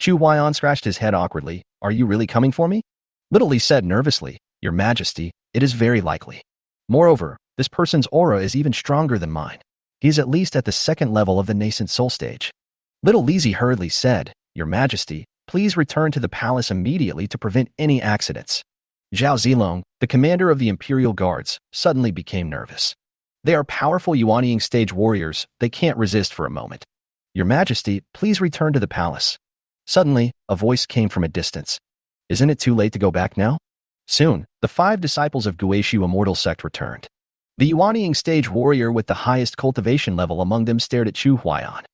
Chu Huaiyan scratched his head awkwardly. Are you really coming for me? Little Li said nervously, Your Majesty, it is very likely. Moreover, this person's aura is even stronger than mine. He is at least at the 2nd level of the nascent soul stage. Little Lizzie hurriedly said, Your Majesty, please return to the palace immediately to prevent any accidents. Zhao Zilong, the commander of the Imperial Guards, suddenly became nervous. They are powerful Yuanying stage warriors. They can't resist for a moment. Your Majesty, please return to the palace. Suddenly, a voice came from a distance. Isn't it too late to go back now? Soon, the 5 disciples of Guishu Immortal Sect returned. The Yuanying stage warrior with the highest cultivation level among them stared at Chu Huaiyan.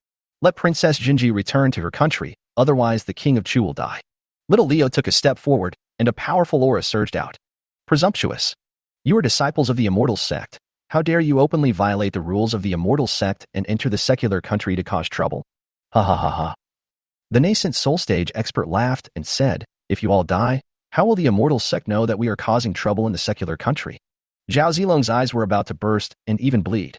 Let Princess Jinji return to her country, otherwise the king of Chu will die. Little Leo took a step forward, and a powerful aura surged out. Presumptuous. You are disciples of the Immortal Sect. How dare you openly violate the rules of the Immortal Sect and enter the secular country to cause trouble? Ha ha ha ha. The nascent soul stage expert laughed and said, if you all die, how will the Immortal Sect know that we are causing trouble in the secular country? Zhao Zilong's eyes were about to burst and even bleed.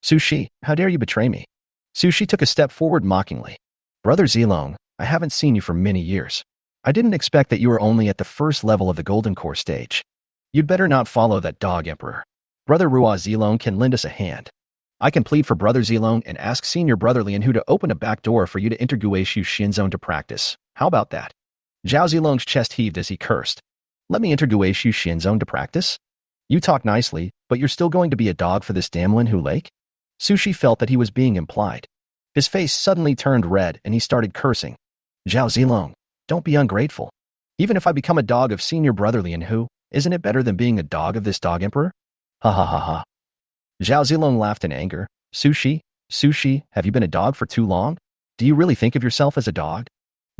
Sushi, how dare you betray me? Sushi took a step forward mockingly. Brother Zilong, I haven't seen you for many years. I didn't expect that you were only at the first level of the Golden Core stage. You'd better not follow that dog emperor. Brother Rua Zilong can lend us a hand. I can plead for Brother Zilong and ask Senior Brother Lianhu to open a back door for you to enter Guishu Shinzone to practice. How about that? Zhao Zilong's chest heaved as he cursed. Let me enter Guishu Shinzone to practice? You talk nicely, but you're still going to be a dog for this damn Linhu Lake? Sushi felt that he was being implied. His face suddenly turned red and he started cursing. Zhao Zilong, don't be ungrateful. Even if I become a dog of Senior Brother Lianhu, isn't it better than being a dog of this dog emperor? Ha ha ha ha. Zhao Zilong laughed in anger. Sushi, have you been a dog for too long? Do you really think of yourself as a dog?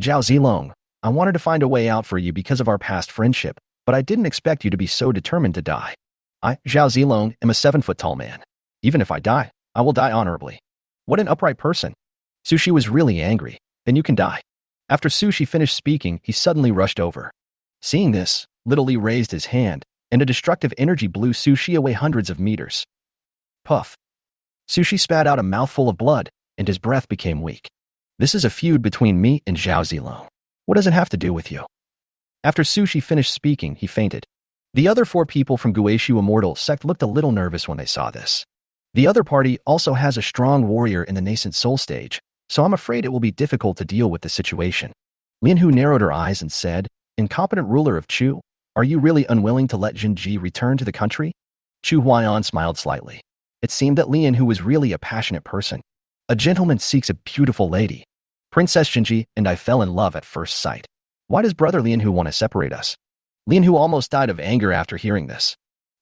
Zhao Zilong, I wanted to find a way out for you because of our past friendship, but I didn't expect you to be so determined to die. I, Zhao Zilong, am a 7-foot-tall man. Even if I die, I will die honorably. What an upright person. Sushi was really angry. Then you can die. After Sushi finished speaking, he suddenly rushed over. Seeing this, Little Lee raised his hand, and a destructive energy blew Sushi away hundreds of meters. Puff. Sushi spat out a mouthful of blood, and his breath became weak. This is a feud between me and Zhao Zilong. What does it have to do with you? After Sushi finished speaking, he fainted. The other 4 people from Guishu Immortal Sect looked a little nervous when they saw this. The other party also has a strong warrior in the nascent soul stage, so I'm afraid it will be difficult to deal with the situation. Lianhu narrowed her eyes and said, Incompetent ruler of Chu, are you really unwilling to let Jinji return to the country? Chu Huaiyan smiled slightly. It seemed that Lianhu was really a passionate person. A gentleman seeks a beautiful lady. Princess Jinji and I fell in love at first sight. Why does Brother Lianhu want to separate us? Lianhu almost died of anger after hearing this.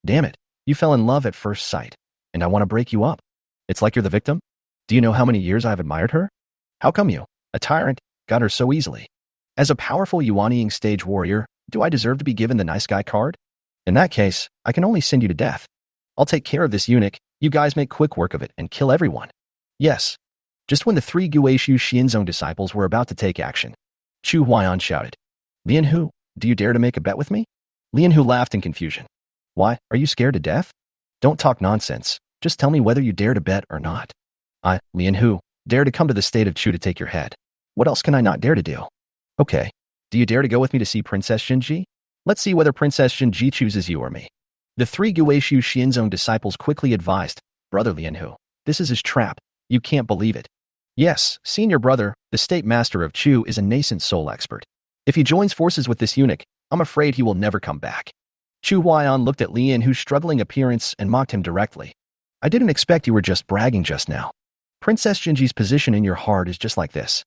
Damn it, you fell in love at first sight, and I want to break you up. It's like you're the victim? Do you know how many years I've admired her? How come you, a tyrant, got her so easily? As a powerful Yuanying stage warrior, do I deserve to be given the nice guy card? In that case, I can only send you to death. I'll take care of this eunuch. You guys make quick work of it and kill everyone. Yes. Just when the 3 Guishu Xianzong disciples were about to take action, Chu Huaiyan shouted, Lianhu, do you dare to make a bet with me? Lianhu laughed in confusion. Why, are you scared to death? Don't talk nonsense. Just tell me whether you dare to bet or not. I, Lianhu, dare to come to the state of Chu to take your head. What else can I not dare to do? Okay. Do you dare to go with me to see Princess Jinji? Let's see whether Princess Jinji chooses you or me. The 3 Guishu Xianzong disciples quickly advised, Brother Lianhu, this is his trap. You can't believe it. Yes, Senior Brother, the State Master of Chu is a nascent soul expert. If he joins forces with this eunuch, I'm afraid he will never come back. Chu Huaiyan looked at Lianhu's struggling appearance and mocked him directly. I didn't expect you were just bragging just now. Princess Jinji's position in your heart is just like this.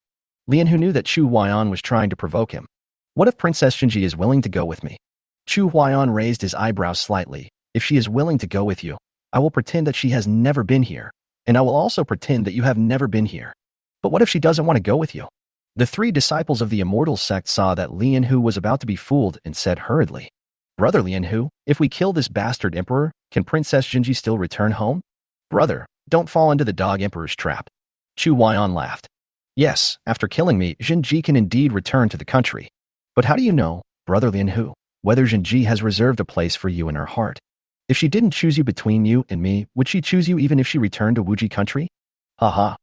Lianhu knew that Chu Huaiyan was trying to provoke him. What if Princess Jinji is willing to go with me? Chu Huaiyan raised his eyebrows slightly. If she is willing to go with you, I will pretend that she has never been here, and I will also pretend that you have never been here. But what if she doesn't want to go with you? The 3 disciples of the Immortal Sect saw that Lianhu was about to be fooled and said hurriedly, Brother Lianhu, if we kill this bastard emperor, can Princess Jinji still return home? Brother, don't fall into the dog emperor's trap. Chu Huaiyan laughed. Yes, after killing me, Jinji can indeed return to the country. But how do you know, Brother Lianhu, whether Jinji has reserved a place for you in her heart? If she didn't choose you between you and me, would she choose you even if she returned to Wuji country? Ha ha.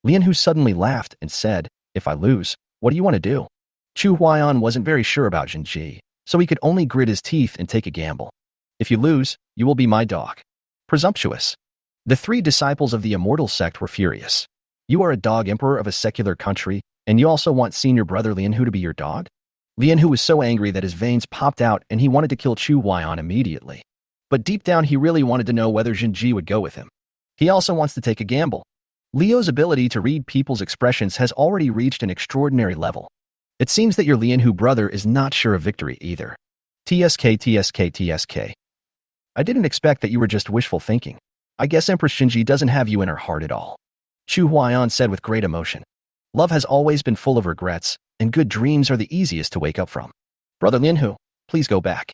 Lianhu suddenly laughed and said, If I lose, what do you want to do? Chu Huaiyan wasn't very sure about Jinji, so he could only grit his teeth and take a gamble. If you lose, you will be my dog. Presumptuous. The 3 disciples of the Immortal Sect were furious. You are a dog emperor of a secular country, and you also want Senior Brother Lianhu to be your dog? Lian Hu was so angry that his veins popped out and he wanted to kill Chu Huaiyan immediately. But deep down he really wanted to know whether Jinji would go with him. He also wants to take a gamble. Leo's ability to read people's expressions has already reached an extraordinary level. It seems that your Lian Hu brother is not sure of victory either. TSK. I didn't expect that you were just wishful thinking. I guess Empress Jinji doesn't have you in her heart at all. Chu Huaiyan said with great emotion. Love has always been full of regrets, and good dreams are the easiest to wake up from. Brother Lian Hu, please go back.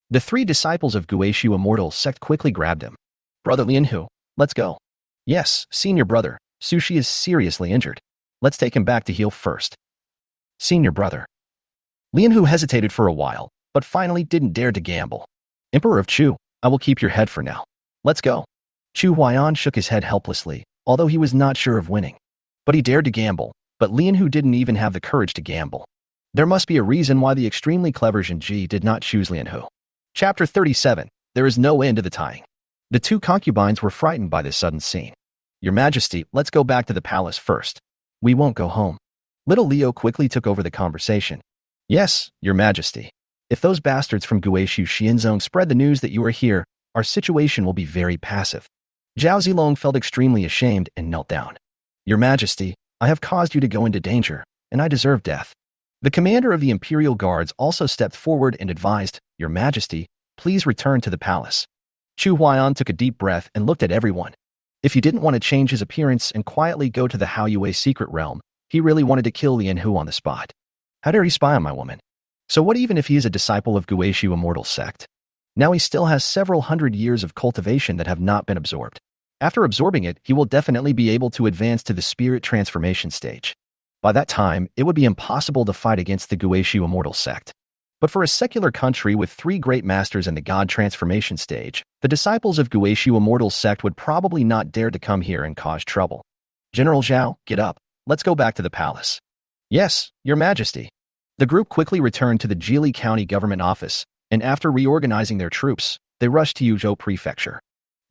The three disciples of Guishu Immortal Sect quickly grabbed him. Brother Lian Hu, let's go. Yes, senior brother, Sushi is seriously injured. Let's take him back to heal first. Senior brother. Lian Hu hesitated for a while, but finally didn't dare to gamble. Emperor of Chu, I will keep your head for now. Let's go. Chu Huaiyan shook his head helplessly, although he was not sure of winning. But he dared to gamble, but Lian Hu didn't even have the courage to gamble. There must be a reason why the extremely clever Jinji did not choose Lian Hu. Chapter 37. There is no end to the tying. The two concubines were frightened by this sudden scene. Your Majesty, let's go back to the palace first. We won't go home. Little Leo quickly took over the conversation. Yes, Your Majesty. If those bastards from Guishu Xianzong spread the news that you are here, our situation will be very passive. Zhao Zilong felt extremely ashamed and knelt down. Your Majesty, I have caused you to go into danger, and I deserve death. The commander of the Imperial Guards also stepped forward and advised, Your Majesty, please return to the palace. Chu Huaiyan took a deep breath and looked at everyone. If he didn't want to change his appearance and quietly go to the Haoyue secret realm, he really wanted to kill Lian Hu on the spot. How dare he spy on my woman? So what even if he is a disciple of Guishu Immortal Sect? Now he still has several hundred years of cultivation that have not been absorbed. After absorbing it, he will definitely be able to advance to the spirit transformation stage. By that time, it would be impossible to fight against the Guishu Immortal Sect. But for a secular country with three great masters in the God transformation stage, the disciples of Guishu Immortal Sect would probably not dare to come here and cause trouble. General Zhao, get up. Let's go back to the palace. Yes, Your Majesty. The group quickly returned to the Jili County government office, and after reorganizing their troops, they rushed to Yuzhou Prefecture.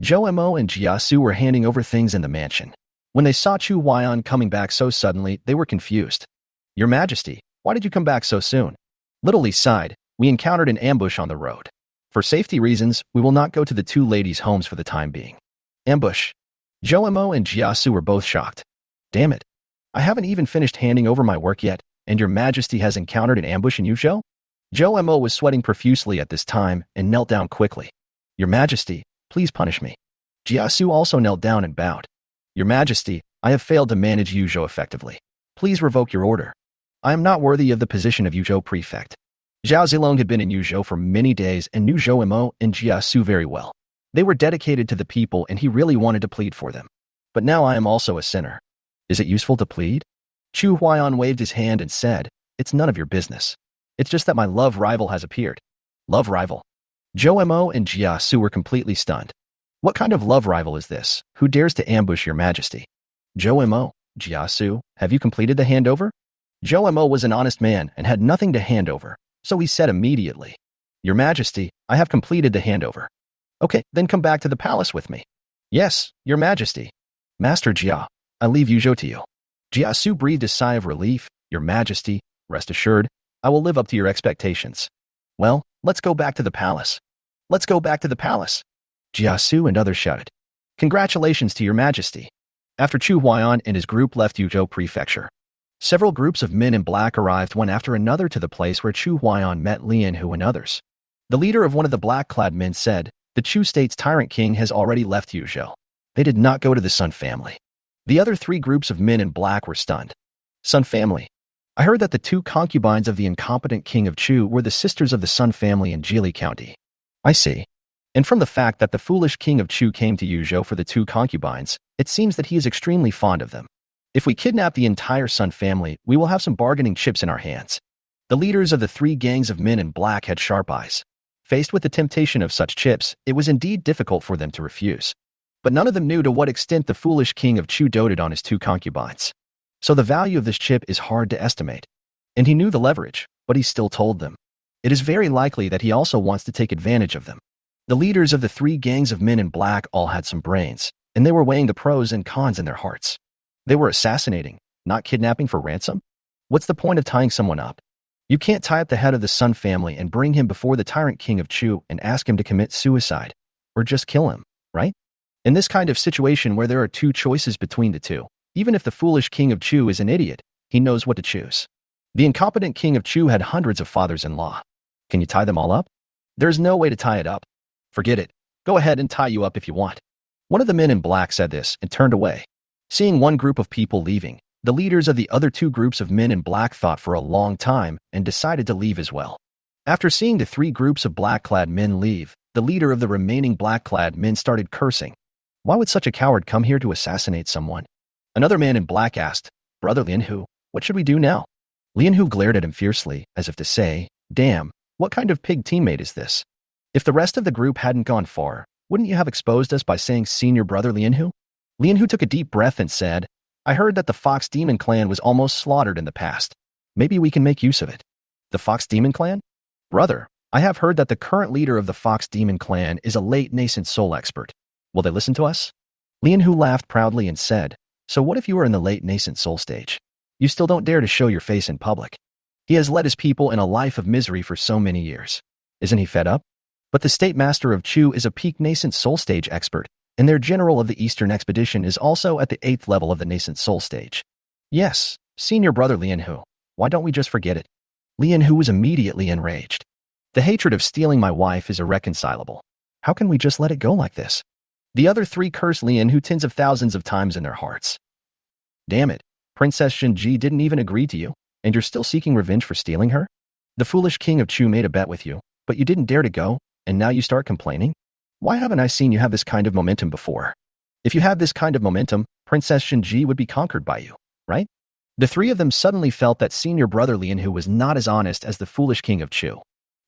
Zhou Mo and Jiasu were handing over things in the mansion. When they saw Chu Huaiyan coming back so suddenly, they were confused. Your Majesty, why did you come back so soon? Little Li sighed. We encountered an ambush on the road. For safety reasons, we will not go to the two ladies' homes for the time being. Ambush. Zhou Mo and Jiasu were both shocked. Damn it. I haven't even finished handing over my work yet, and Your Majesty has encountered an ambush in Yuzhou? Zhou Mo was sweating profusely at this time and knelt down quickly. Your Majesty, please punish me. Jiasu also knelt down and bowed. Your Majesty, I have failed to manage Yuzhou effectively. Please revoke your order. I am not worthy of the position of Yuzhou Prefect. Zhao Zilong had been in Yuzhou for many days and knew Zhou Mo and Jiasu very well. They were dedicated to the people and he really wanted to plead for them. But now I am also a sinner. Is it useful to plead? Chu Huaiyan waved his hand and said, It's none of your business. It's just that my love rival has appeared. Love rival? Zhou Mo and Jiasu were completely stunned. What kind of love rival is this? Who dares to ambush Your Majesty? Zhou Mo, Jiasu, have you completed the handover? Zhou Mo was an honest man and had nothing to hand over, so he said immediately, Your Majesty, I have completed the handover. Okay, then come back to the palace with me. Yes, Your Majesty. Master Jia, I leave Yuzhou to you. Jiasu breathed a sigh of relief. Your Majesty, rest assured, I will live up to your expectations. Well, let's go back to the palace. Let's go back to the palace. Jiasu and others shouted. Congratulations to Your Majesty. After Chu Huaiyan and his group left Yuzhou Prefecture, several groups of men in black arrived one after another to the place where Chu Huaiyan met Lian Hu and others. The leader of one of the black-clad men said, The Chu State's tyrant king has already left Yuzhou. They did not go to the Sun family. The other three groups of men in black were stunned. Sun family. I heard that the two concubines of the incompetent king of Chu were the sisters of the Sun family in Jili County. I see. And from the fact that the foolish king of Chu came to Yuzhou for the two concubines, it seems that he is extremely fond of them. If we kidnap the entire Sun family, we will have some bargaining chips in our hands. The leaders of the three gangs of men in black had sharp eyes. Faced with the temptation of such chips, it was indeed difficult for them to refuse. But none of them knew to what extent the foolish king of Chu doted on his two concubines. So the value of this chip is hard to estimate. And he knew the leverage, but he still told them. It is very likely that he also wants to take advantage of them. The leaders of the three gangs of men in black all had some brains, and they were weighing the pros and cons in their hearts. They were assassinating, not kidnapping for ransom. What's the point of tying someone up? You can't tie up the head of the Sun family and bring him before the tyrant king of Chu and ask him to commit suicide. Or just kill him, right? In this kind of situation where there are two choices between the two, even if the foolish king of Chu is an idiot, he knows what to choose. The incompetent king of Chu had hundreds of fathers-in-law. Can you tie them all up? There's no way to tie it up. Forget it. Go ahead and tie you up if you want. One of the men in black said this and turned away. Seeing one group of people leaving, the leaders of the other two groups of men in black thought for a long time and decided to leave as well. After seeing the three groups of black-clad men leave, the leader of the remaining black-clad men started cursing. Why would such a coward come here to assassinate someone? Another man in black asked, Brother Lianhu, what should we do now? Lianhu glared at him fiercely, as if to say, damn, what kind of pig teammate is this? If the rest of the group hadn't gone far, wouldn't you have exposed us by saying Senior Brother Lianhu? Lianhu took a deep breath and said, I heard that the Fox Demon Clan was almost slaughtered in the past. Maybe we can make use of it. The Fox Demon Clan? Brother, I have heard that the current leader of the Fox Demon Clan is a late nascent soul expert. Will they listen to us? Lianhu laughed proudly and said, so what if you are in the late nascent soul stage? You still don't dare to show your face in public. He has led his people in a life of misery for so many years. Isn't he fed up? But the State Master of Chu is a peak nascent soul stage expert, and their general of the Eastern Expedition is also at the 8th level of the nascent soul stage. Yes, Senior Brother Lianhu, why don't we just forget it? Lianhu was immediately enraged. The hatred of stealing my wife is irreconcilable. How can we just let it go like this? The other three cursed Lianhu tens of thousands of times in their hearts. Damn it, Princess Shinji didn't even agree to you, and you're still seeking revenge for stealing her? The foolish king of Chu made a bet with you, but you didn't dare to go, and now you start complaining? Why haven't I seen you have this kind of momentum before? If you had this kind of momentum, Princess Shinji would be conquered by you, right? The three of them suddenly felt that Senior Brother Lianhu was not as honest as the foolish king of Chu.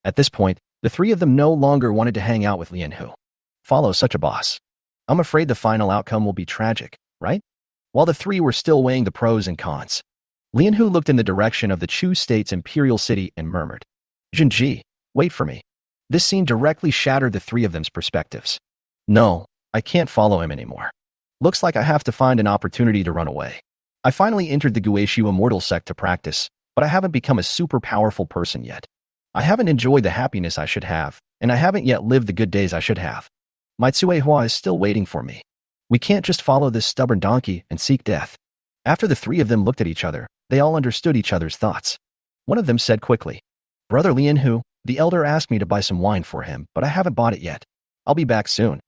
At this point, the three of them no longer wanted to hang out with Lianhu. Follow such a boss. I'm afraid the final outcome will be tragic, right? While the three were still weighing the pros and cons, Lianhu looked in the direction of the Chu state's imperial city and murmured, Jinji, wait for me. This scene directly shattered the three of them's perspectives. No, I can't follow him anymore. Looks like I have to find an opportunity to run away. I finally entered the Guishu Immortal sect to practice, but I haven't become a super powerful person yet. I haven't enjoyed the happiness I should have, and I haven't yet lived the good days I should have. My Tsuehua is still waiting for me. We can't just follow this stubborn donkey and seek death. After the three of them looked at each other, they all understood each other's thoughts. One of them said quickly, Brother Lianhu, the elder asked me to buy some wine for him, but I haven't bought it yet. I'll be back soon.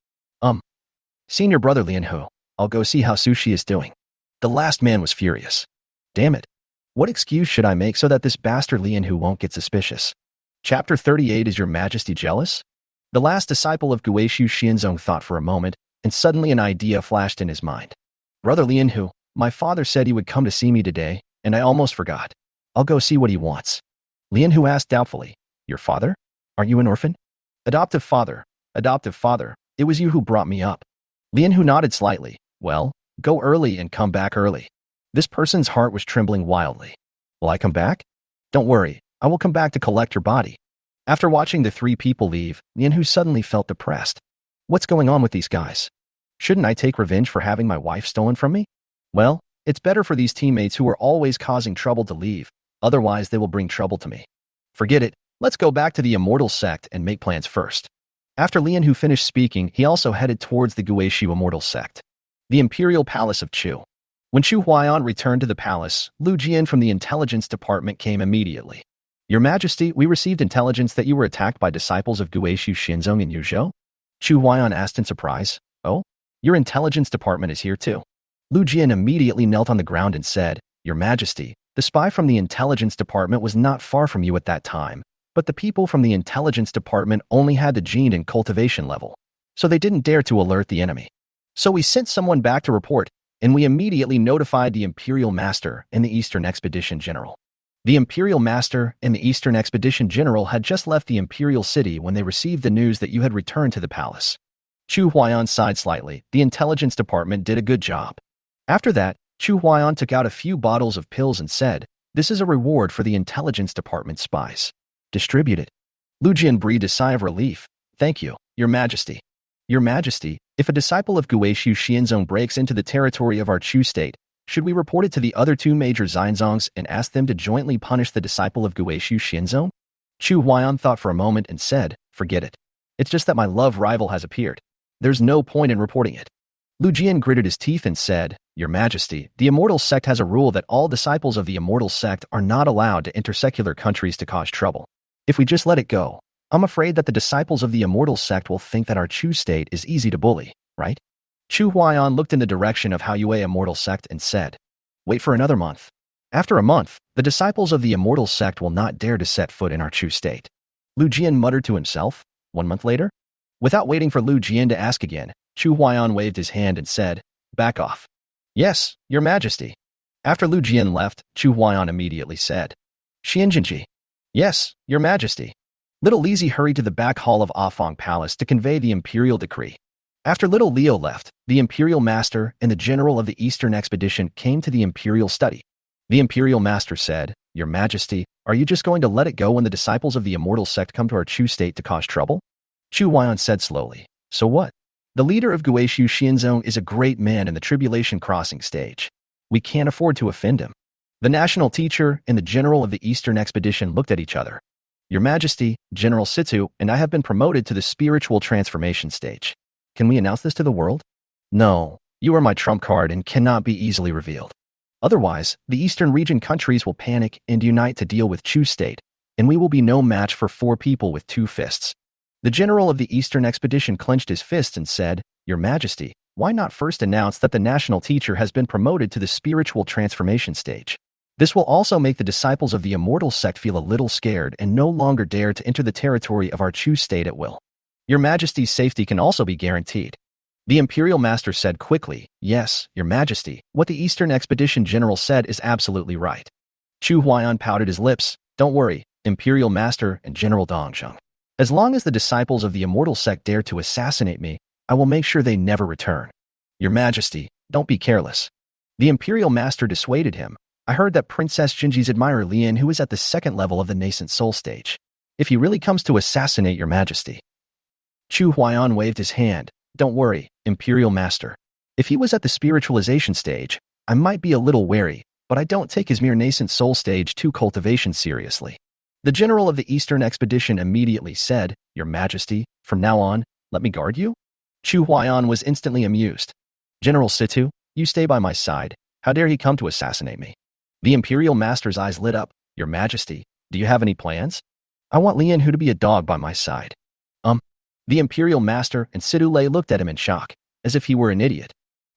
Senior Brother Lianhu, I'll go see how Sushi is doing. The last man was furious. Damn it. What excuse should I make so that this bastard Lianhu won't get suspicious? Chapter 38 Is Your Majesty jealous? The last disciple of Guishu Xianzong thought for a moment, and suddenly an idea flashed in his mind. Brother Lianhu, my father said he would come to see me today, and I almost forgot. I'll go see what he wants. Lianhu asked doubtfully, Your father? Aren't you an orphan? Adoptive father, it was you who brought me up. Lianhu nodded slightly. Well, go early and come back early. This person's heart was trembling wildly. Will I come back? Don't worry, I will come back to collect your body. After watching the three people leave, Lianhu suddenly felt depressed. What's going on with these guys? Shouldn't I take revenge for having my wife stolen from me? Well, it's better for these teammates who are always causing trouble to leave, otherwise they will bring trouble to me. Forget it, let's go back to the Immortal sect and make plans first. After Lianhu finished speaking, he also headed towards the Guishu Immortal sect, the Imperial Palace of Chu. When Chu Huaiyan returned to the palace, Lu Jian from the Intelligence Department came immediately. Your Majesty, we received intelligence that you were attacked by disciples of Guishu Xianzong in Yuzhou. Chu Huaiyan asked in surprise. Oh? Your Intelligence Department is here too. Lu Jian immediately knelt on the ground and said, Your Majesty, the spy from the Intelligence Department was not far from you at that time, but the people from the Intelligence Department only had the gene and cultivation level, so they didn't dare to alert the enemy. So we sent someone back to report, and we immediately notified the Imperial Master and the Eastern Expedition General. The Imperial Master and the Eastern Expedition General had just left the Imperial City when they received the news that you had returned to the palace. Chu Huaiyan sighed slightly. The Intelligence Department did a good job. After that, Chu Huaiyan took out a few bottles of pills and said, This is a reward for the Intelligence Department spies. Distribute it. Lu Jian breathed a sigh of relief. Thank you, Your Majesty. Your Majesty, if a disciple of Guishu Xianzong breaks into the territory of our Chu state, Should we report it to the other two major Xianzongs and ask them to jointly punish the disciple of Guishu Xianzong? Chu Huaiyan thought for a moment and said, forget it. It's just that my love rival has appeared. There's no point in reporting it. Lu Jian gritted his teeth and said, Your Majesty, the Immortal Sect has a rule that all disciples of the Immortal Sect are not allowed to enter secular countries to cause trouble. If we just let it go, I'm afraid that the disciples of the Immortal Sect will think that our Chu state is easy to bully, right? Chu Huaiyan looked in the direction of Haoyue Immortal Sect and said, Wait for another month. After a month, the disciples of the Immortal Sect will not dare to set foot in our Chu state. Lu Jian muttered to himself. 1 month later? Without waiting for Lu Jian to ask again, Chu Huaiyan waved his hand and said, Back off. Yes, Your Majesty. After Lu Jian left, Chu Huaiyan immediately said, Xianjinji. Yes, Your Majesty. Little Lizzie hurried to the back hall of Afong Palace to convey the imperial decree. After little Leo left, the imperial master and the general of the Eastern expedition came to the imperial study. The imperial master said, Your Majesty, are you just going to let it go when the disciples of the Immortal Sect come to our Chu state to cause trouble? Chu Huaiyan said slowly, So what? The leader of Guishu Xianzong is a great man in the tribulation crossing stage. We can't afford to offend him. The national teacher and the general of the Eastern expedition looked at each other. Your Majesty, General Situ and I have been promoted to the spiritual transformation stage. Can we announce this to the world? No, you are my trump card and cannot be easily revealed. Otherwise, the Eastern region countries will panic and unite to deal with Chu state, and we will be no match for 4 people with 2 fists. The general of the Eastern expedition clenched his fists and said, Your Majesty, why not first announce that the national teacher has been promoted to the spiritual transformation stage? This will also make the disciples of the Immortal Sect feel a little scared and no longer dare to enter the territory of our Chu state at will. Your Majesty's safety can also be guaranteed. The Imperial Master said quickly, Yes, Your Majesty, what the Eastern Expedition General said is absolutely right. Chu Huaiyan pouted his lips. Don't worry, Imperial Master and General Dongzheng. As long as the disciples of the Immortal Sect dare to assassinate me, I will make sure they never return. Your Majesty, don't be careless. The Imperial Master dissuaded him. I heard that Princess Jinji's admirer Lian who is at the 2nd level of the nascent soul stage. If he really comes to assassinate Your Majesty. Chu Huaiyan waved his hand. Don't worry, Imperial Master. If he was at the spiritualization stage, I might be a little wary, but I don't take his mere nascent soul stage 2 cultivation seriously. The general of the Eastern expedition immediately said, Your Majesty, from now on, let me guard you? Chu Huaiyan was instantly amused. General Situ, you stay by my side. How dare he come to assassinate me? The Imperial Master's eyes lit up. Your Majesty, do you have any plans? I want Lian Hu to be a dog by my side. The Imperial Master and Situ Lei looked at him in shock, as if he were an idiot.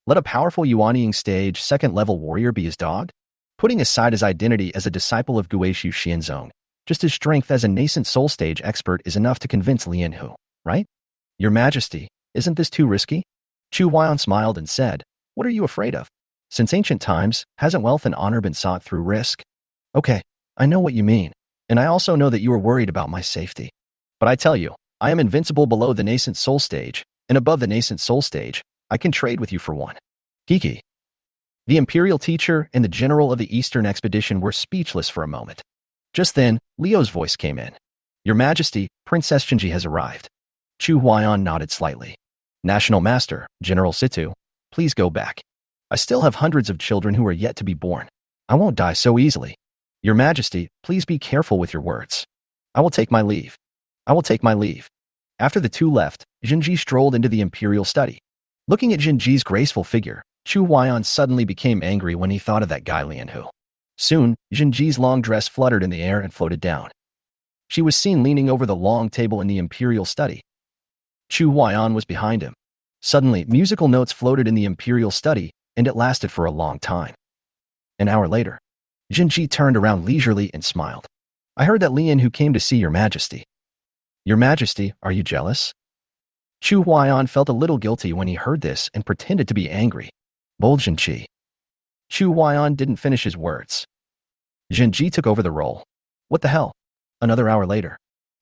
Let a powerful Yuanying stage 2nd level warrior be his dog? Putting aside his identity as a disciple of Guishu Xianzong, just his strength as a nascent soul stage expert is enough to convince Lian Hu, right? Your Majesty, isn't this too risky? Chu Huaiyan smiled and said, What are you afraid of? Since ancient times, hasn't wealth and honor been sought through risk? Okay, I know what you mean, and I also know that you are worried about my safety. But I tell you, I am invincible below the nascent soul stage, and above the nascent soul stage, I can trade with you for one. Kiki. The Imperial teacher and the general of the Eastern expedition were speechless for a moment. Just then, Leo's voice came in. Your Majesty, Princess Jinji has arrived. Chu Huaiyan nodded slightly. National Master, General Situ, please go back. I still have hundreds of children who are yet to be born. I won't die so easily. Your Majesty, please be careful with your words. I will take my leave. I will take my leave. After the two left, Jinji strolled into the imperial study. Looking at Jinji's graceful figure, Chu Huaiyan suddenly became angry when he thought of that guy Lian Hu. Soon, Jinji's long dress fluttered in the air and floated down. She was seen leaning over the long table in the imperial study. Chu Huaiyan was behind him. Suddenly, musical notes floated in the imperial study, and it lasted for a long time. An hour later, Jinji turned around leisurely and smiled. I heard that Lian Hu came to see Your Majesty. Your Majesty, are you jealous? Chu Huaiyan felt a little guilty when he heard this and pretended to be angry. Bold Jinji. Chu Huaiyan didn't finish his words. Jinji took over the role. What the hell? Another hour later,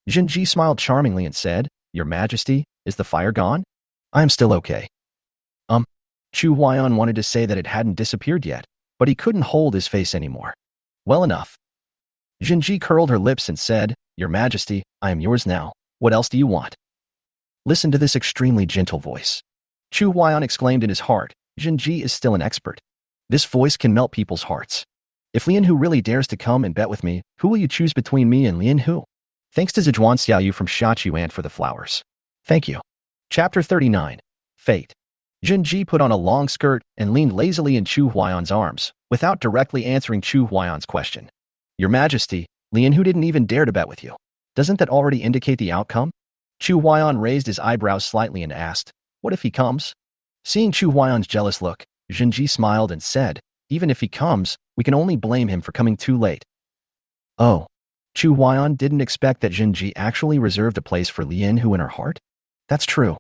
Jinji smiled charmingly and said, Your Majesty, is the fire gone? I am still okay. Chu Huaiyan wanted to say that it hadn't disappeared yet, but he couldn't hold his face anymore. Well enough. Jinji curled her lips and said, Your Majesty, I am yours now. What else do you want? Listen to this extremely gentle voice. Chu Huaiyan exclaimed in his heart, Jinji is still an expert. This voice can melt people's hearts. If Lian Hu really dares to come and bet with me, who will you choose between me and Lian Hu? Thanks to Zhuan Xiaoyu from Shachu Ant for the flowers. Thank you. Chapter 39. Fate. Jin Ji put on a long skirt and leaned lazily in Chu Huayan's arms, without directly answering Chu Huayan's question. Your Majesty, Lian Hu didn't even dare to bet with you. Doesn't that already indicate the outcome? Chu Huayan raised his eyebrows slightly and asked, what if he comes? Seeing Chu Huayan's jealous look, Jin Ji smiled and said, even if he comes, we can only blame him for coming too late. Oh. Chu Huayan didn't expect that Jin Ji actually reserved a place for Lian Hu in her heart? That's true.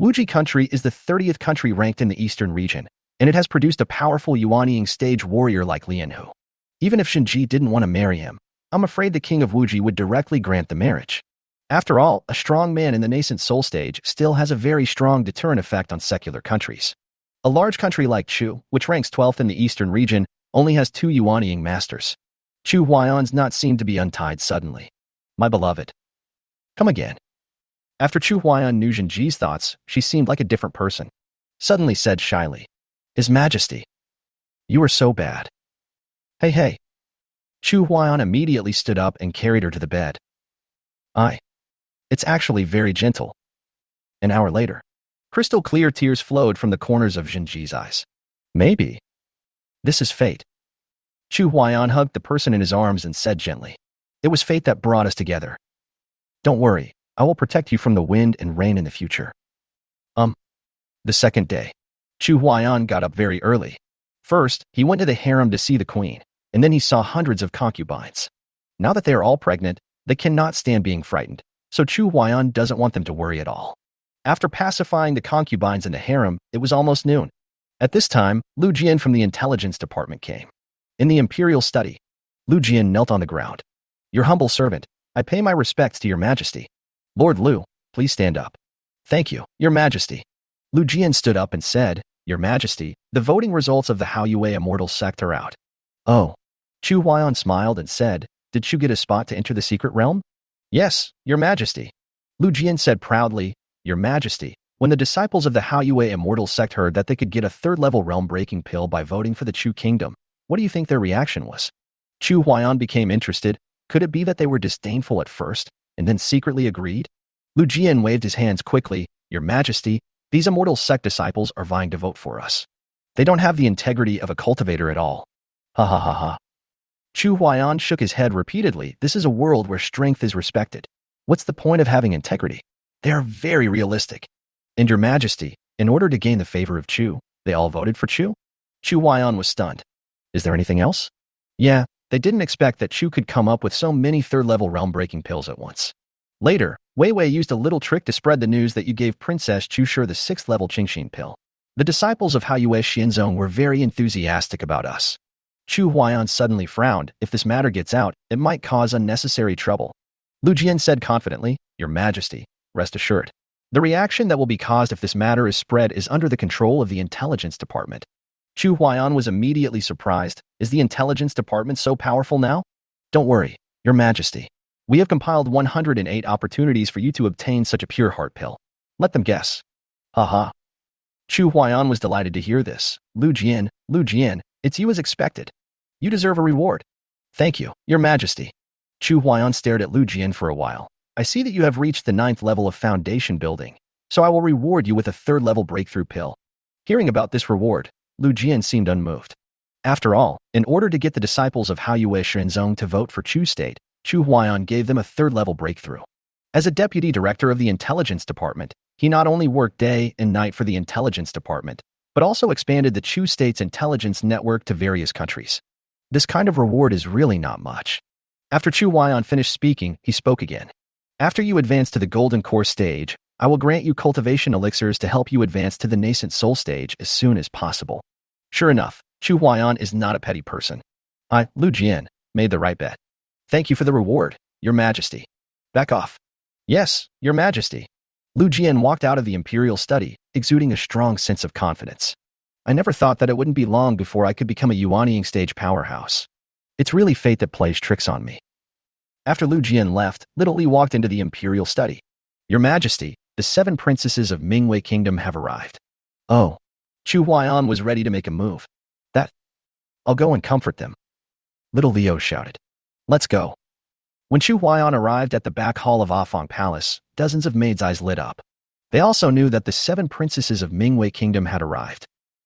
Wuji country is the 30th country ranked in the eastern region, and it has produced a powerful Yuanying stage warrior like Lian Hu. Even if Jin Ji didn't want to marry him, I'm afraid the king of Wuji would directly grant the marriage. After all, a strong man in the nascent soul stage still has a very strong deterrent effect on secular countries. A large country like Chu, which ranks 12th in the eastern region, only has 2 Yuanying masters. Chu Huayan's not seemed to be untied suddenly. My beloved. Come again. After Chu Huayan knew Jin Ji's thoughts, she seemed like a different person. Suddenly said shyly, His Majesty. You are so bad. Hey. Chu Huayan immediately stood up and carried her to the bed. It's actually very gentle. An hour later, crystal clear tears flowed from the corners of Jin Ji's eyes. Maybe. This is fate. Chu Huayan hugged the person in his arms and said gently, It was fate that brought us together. Don't worry, I will protect you from the wind and rain in the future. The second day, Chu Huayan got up very early. First, he went to the harem to see the queen, and then he saw hundreds of concubines. Now that they are all pregnant, they cannot stand being frightened, so Chu Huayan doesn't want them to worry at all. After pacifying the concubines in the harem, it was almost noon. At this time, Lu Jian from the intelligence department came. In the imperial study, Lu Jian knelt on the ground. Your humble servant, I pay my respects to your majesty. Lord Lu, please stand up. Thank you, your majesty. Lu Jian stood up and said, Your majesty, the voting results of the Haoyue immortal sect are out. Oh. Chu Huayan smiled and said, Did Chu get a spot to enter the secret realm? Yes, your majesty. Lu Jian said proudly, Your majesty, when the disciples of the Haoyue immortal sect heard that they could get a third-level realm-breaking pill by voting for the Chu kingdom, what do you think their reaction was? Chu Huayan became interested. Could it be that they were disdainful at first, and then secretly agreed? Lu Jian waved his hands quickly. Your majesty, these immortal sect disciples are vying to vote for us. They don't have the integrity of a cultivator at all. Ha ha ha ha. Chu Huayan shook his head repeatedly. This is a world where strength is respected. What's the point of having integrity? They are very realistic. And your majesty, in order to gain the favor of Chu, they all voted for Chu? Chu Huayan was stunned. Is there anything else? Yeah, they didn't expect that Chu could come up with so many third-level realm-breaking pills at once. Later, Wei Wei used a little trick to spread the news that you gave Princess Chu Shi the 6th-level Qingxin pill. The disciples of Haoyue Xianzong were very enthusiastic about us. Chu Huayan suddenly frowned. If this matter gets out, it might cause unnecessary trouble. Lu Jian said confidently, Your Majesty, rest assured. The reaction that will be caused if this matter is spread is under the control of the intelligence department. Chu Huayan was immediately surprised. Is the intelligence department so powerful now? Don't worry, Your Majesty. We have compiled 108 opportunities for you to obtain such a pure heart pill. Let them guess. Haha. Chu Huayan was delighted to hear this. Lu Jian, it's you as expected. You deserve a reward. Thank you, Your Majesty. Chu Huayan stared at Lu Jian for a while. I see that you have reached the 9th level of foundation building, so I will reward you with a 3rd-level breakthrough pill. Hearing about this reward, Lu Jian seemed unmoved. After all, in order to get the disciples of Haoyue Xianzong to vote for Chu State, Chu Huayan gave them a 3rd-level breakthrough. As a deputy director of the intelligence department, he not only worked day and night for the intelligence department, but also expanded the Chu State's intelligence network to various countries. This kind of reward is really not much. After Chu Huayan finished speaking, he spoke again. After you advance to the Golden Core stage, I will grant you cultivation elixirs to help you advance to the nascent soul stage as soon as possible. Sure enough, Chu Huayan is not a petty person. Lu Jian, made the right bet. Thank you for the reward, Your Majesty. Back off. Yes, Your Majesty. Lu Jian walked out of the imperial study, exuding a strong sense of confidence. I never thought that it wouldn't be long before I could become a Yuanying stage powerhouse. It's really fate that plays tricks on me. After Lu Jian left, Little Li walked into the imperial study. Your Majesty, the 7 princesses of Mingwei Kingdom have arrived. Oh. Chu Huayan was ready to make a move. I'll go and comfort them. Little Leo shouted. Let's go. When Chu Huaiyan arrived at the back hall of Afang Palace, dozens of maids' eyes lit up. They also knew that the 7 princesses of Mingwei Kingdom had arrived.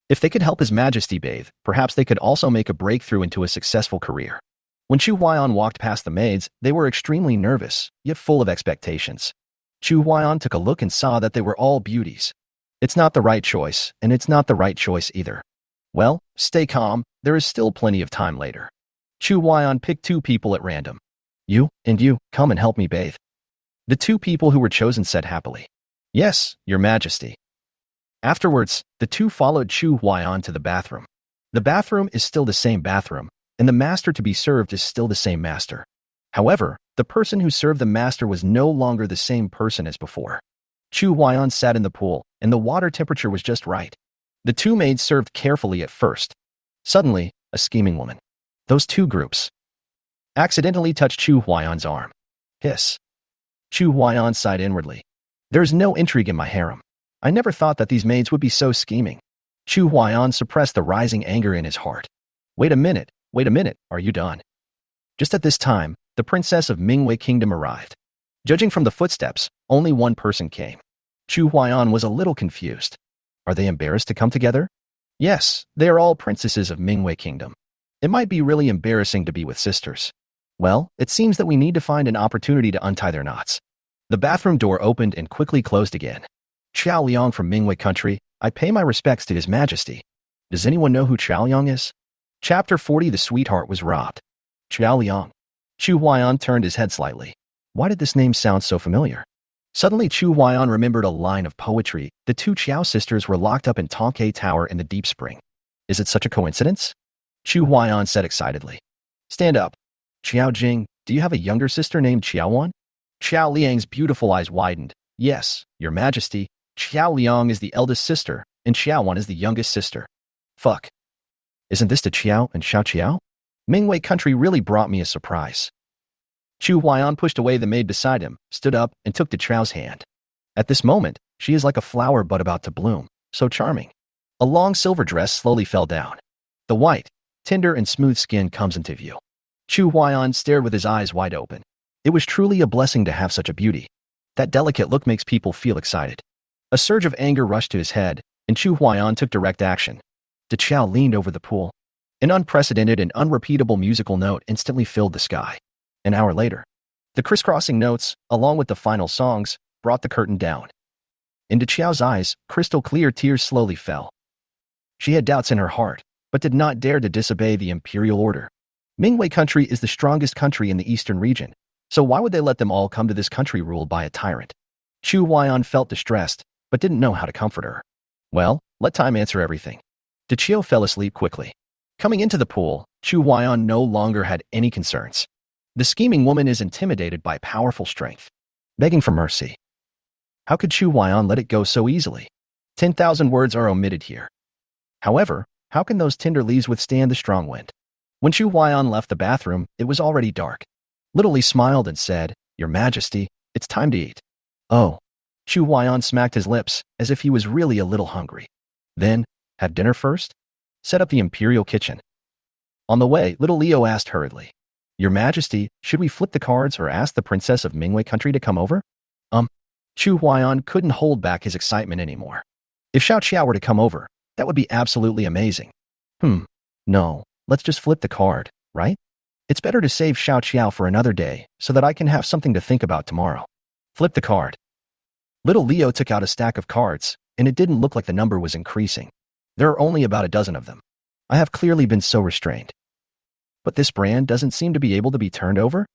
If they could help His Majesty bathe, perhaps they could also make a breakthrough into a successful career. When Chu Huaiyan walked past the maids, they were extremely nervous, yet full of expectations. Chu Huaiyan took a look and saw that they were all beauties. It's not the right choice, and it's not the right choice either. Well, stay calm, there is still plenty of time later. Chu Huaiyan picked 2 people at random. You, and you, come and help me bathe. The 2 people who were chosen said happily. Yes, Your Majesty. Afterwards, the 2 followed Chu Huaiyan to the bathroom. The bathroom is still the same bathroom, and the master to be served is still the same master. However, the person who served the master was no longer the same person as before. Chu Huaiyan sat in the pool, and the water temperature was just right. The 2 maids served carefully at first. Suddenly, a scheming woman. Those 2 groups accidentally touched Chu Huaiyan's arm. Hiss. Chu Huaiyan sighed inwardly. There is no intrigue in my harem. I never thought that these maids would be so scheming. Chu Huaiyan suppressed the rising anger in his heart. Wait a minute, are you done? Just at this time, the princess of Mingwei Kingdom arrived. Judging from the footsteps, only one person came. Chu Huaiyan was a little confused. Are they embarrassed to come together? Yes, they are all princesses of Mingwei Kingdom. It might be really embarrassing to be with sisters. Well, it seems that we need to find an opportunity to untie their knots. The bathroom door opened and quickly closed again. Qiao Liang from Mingwei Country, I pay my respects to His Majesty. Does anyone know who Qiao Liang is? Chapter 40 The Sweetheart was robbed. Qiao Liang. Chu Huaiyan turned his head slightly. Why did this name sound so familiar? Suddenly Chu Huaiyan remembered a line of poetry. The 2 Qiao sisters were locked up in Tonkei Tower in the deep spring. Is it such a coincidence? Chu Huaiyan said excitedly. Stand up. Qiao Jing, do you have a younger sister named Qiao Wan? Qiao Liang's beautiful eyes widened. Yes, Your Majesty. Qiao Liang is the eldest sister, and Qiao Wan is the youngest sister. Fuck. Isn't this the Qiao and Xiao Qiao? Mingwei Country really brought me a surprise. Chu Huaiyan pushed away the maid beside him, stood up, and took to Qiao's hand. At this moment, she is like a flower bud about to bloom, so charming. A long silver dress slowly fell down. The white, tender and smooth skin comes into view. Chu Huaiyan stared with his eyes wide open. It was truly a blessing to have such a beauty. That delicate look makes people feel excited. A surge of anger rushed to his head, and Chu Huaiyan took direct action. De Qiao leaned over the pool. An unprecedented and unrepeatable musical note instantly filled the sky. An hour later, the crisscrossing notes, along with the final songs, brought the curtain down. Into Qiao's eyes, crystal-clear tears slowly fell. She had doubts in her heart, but did not dare to disobey the imperial order. Mingwei Country is the strongest country in the eastern region, so why would they let them all come to this country ruled by a tyrant? Chu Huaiyan felt distressed, but didn't know how to comfort her. Well, let time answer everything. De Qiao fell asleep quickly. Coming into the pool, Chu Huaiyan no longer had any concerns. The scheming woman is intimidated by powerful strength, begging for mercy. How could Chu Huaiyan let it go so easily? 10,000 words are omitted here. However, how can those tender leaves withstand the strong wind? When Chu Huaiyan left the bathroom, it was already dark. Little Li smiled and said, Your Majesty, it's time to eat. Oh. Chu Huaiyan smacked his lips, as if he was really a little hungry. Then, have dinner first? Set up the imperial kitchen. On the way, little Leo asked hurriedly, Your Majesty, should we flip the cards or ask the princess of Mingwei Country to come over? Chu Huaiyan couldn't hold back his excitement anymore. If Xiao Qiao were to come over, that would be absolutely amazing. No, let's just flip the card, right? It's better to save Xiao Qiao for another day so that I can have something to think about tomorrow. Flip the card. Little Leo took out a stack of cards, and it didn't look like the number was increasing. There are only about a dozen of them. I have clearly been so restrained. But this brand doesn't seem to be able to be turned over?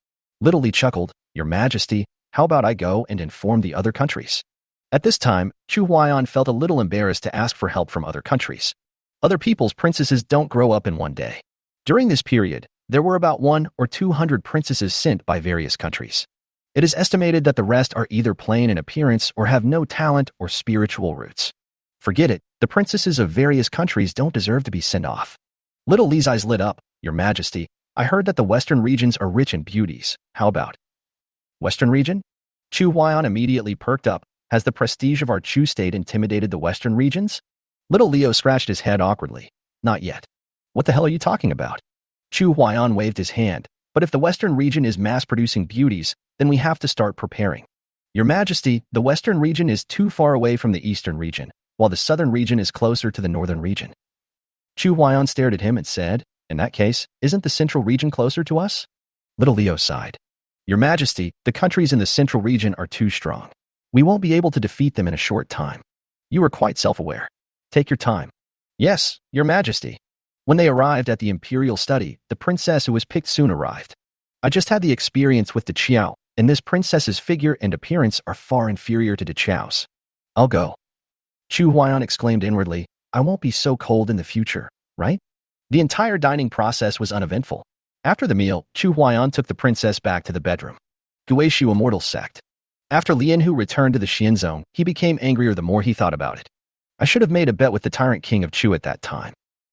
Little Li chuckled, Your Majesty, how about I go and inform the other countries? At this time, Chu Huaiyan felt a little embarrassed to ask for help from other countries. Other people's princesses don't grow up in one day. During this period, there were about 100 or 200 princesses sent by various countries. It is estimated that the rest are either plain in appearance or have no talent or spiritual roots. Forget it, the princesses of various countries don't deserve to be sent off. Little Li's eyes lit up, Your Majesty, I heard that the western regions are rich in beauties. How about Western region? Chu Huaiyan immediately perked up. Has the prestige of our Chu state intimidated the western regions? Little Leo scratched his head awkwardly. Not yet. What the hell are you talking about? Chu Huaiyan waved his hand. But if the western region is mass-producing beauties, then we have to start preparing. Your Majesty, the western region is too far away from the eastern region, while the southern region is closer to the northern region. Chu Huaiyan stared at him and said, in that case, isn't the central region closer to us? Little Leo sighed. Your Majesty, the countries in the central region are too strong. We won't be able to defeat them in a short time. You are quite self-aware. Take your time. Yes, Your Majesty. When they arrived at the imperial study, the princess who was picked soon arrived. I just had the experience with the Qiao, and this princess's figure and appearance are far inferior to the Qiao's. I'll go. Chu Huaiyan exclaimed inwardly, I won't be so cold in the future, right? The entire dining process was uneventful. After the meal, Chu Huaiyan took the princess back to the bedroom. Guishu Immortal Sect. After Lianhu returned to the Xian Zone, he became angrier the more he thought about it. I should have made a bet with the tyrant king of Chu at that time.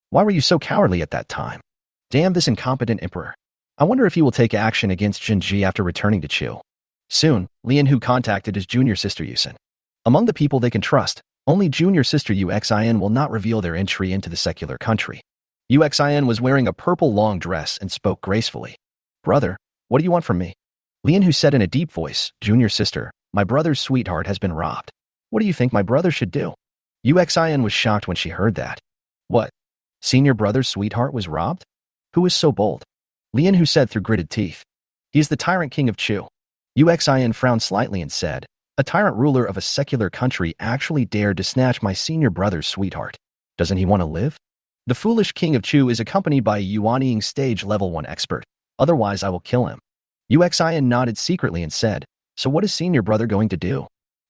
Why were you so cowardly at that time? Damn this incompetent emperor. I wonder if he will take action against Jinji after returning to Chu. Soon, Lianhu contacted his junior sister Yusin. Among the people they can trust, only junior sister Uxin will not reveal their entry into the secular country. Uxin was wearing a purple long dress and spoke gracefully. Brother, what do you want from me? Lianhu said in a deep voice, Junior sister, my brother's sweetheart has been robbed. What do you think my brother should do? Uxin was shocked when she heard that. What? Senior brother's sweetheart was robbed? Who is so bold? Lianhu said through gritted teeth. He is the tyrant king of Chu. Uxin frowned slightly and said, a tyrant ruler of a secular country actually dared to snatch my senior brother's sweetheart. Doesn't he want to live? The foolish king of Chu is accompanied by a Yuanying stage level 1 expert. Otherwise, I will kill him. Uxin nodded secretly and said, so what is senior brother going to do?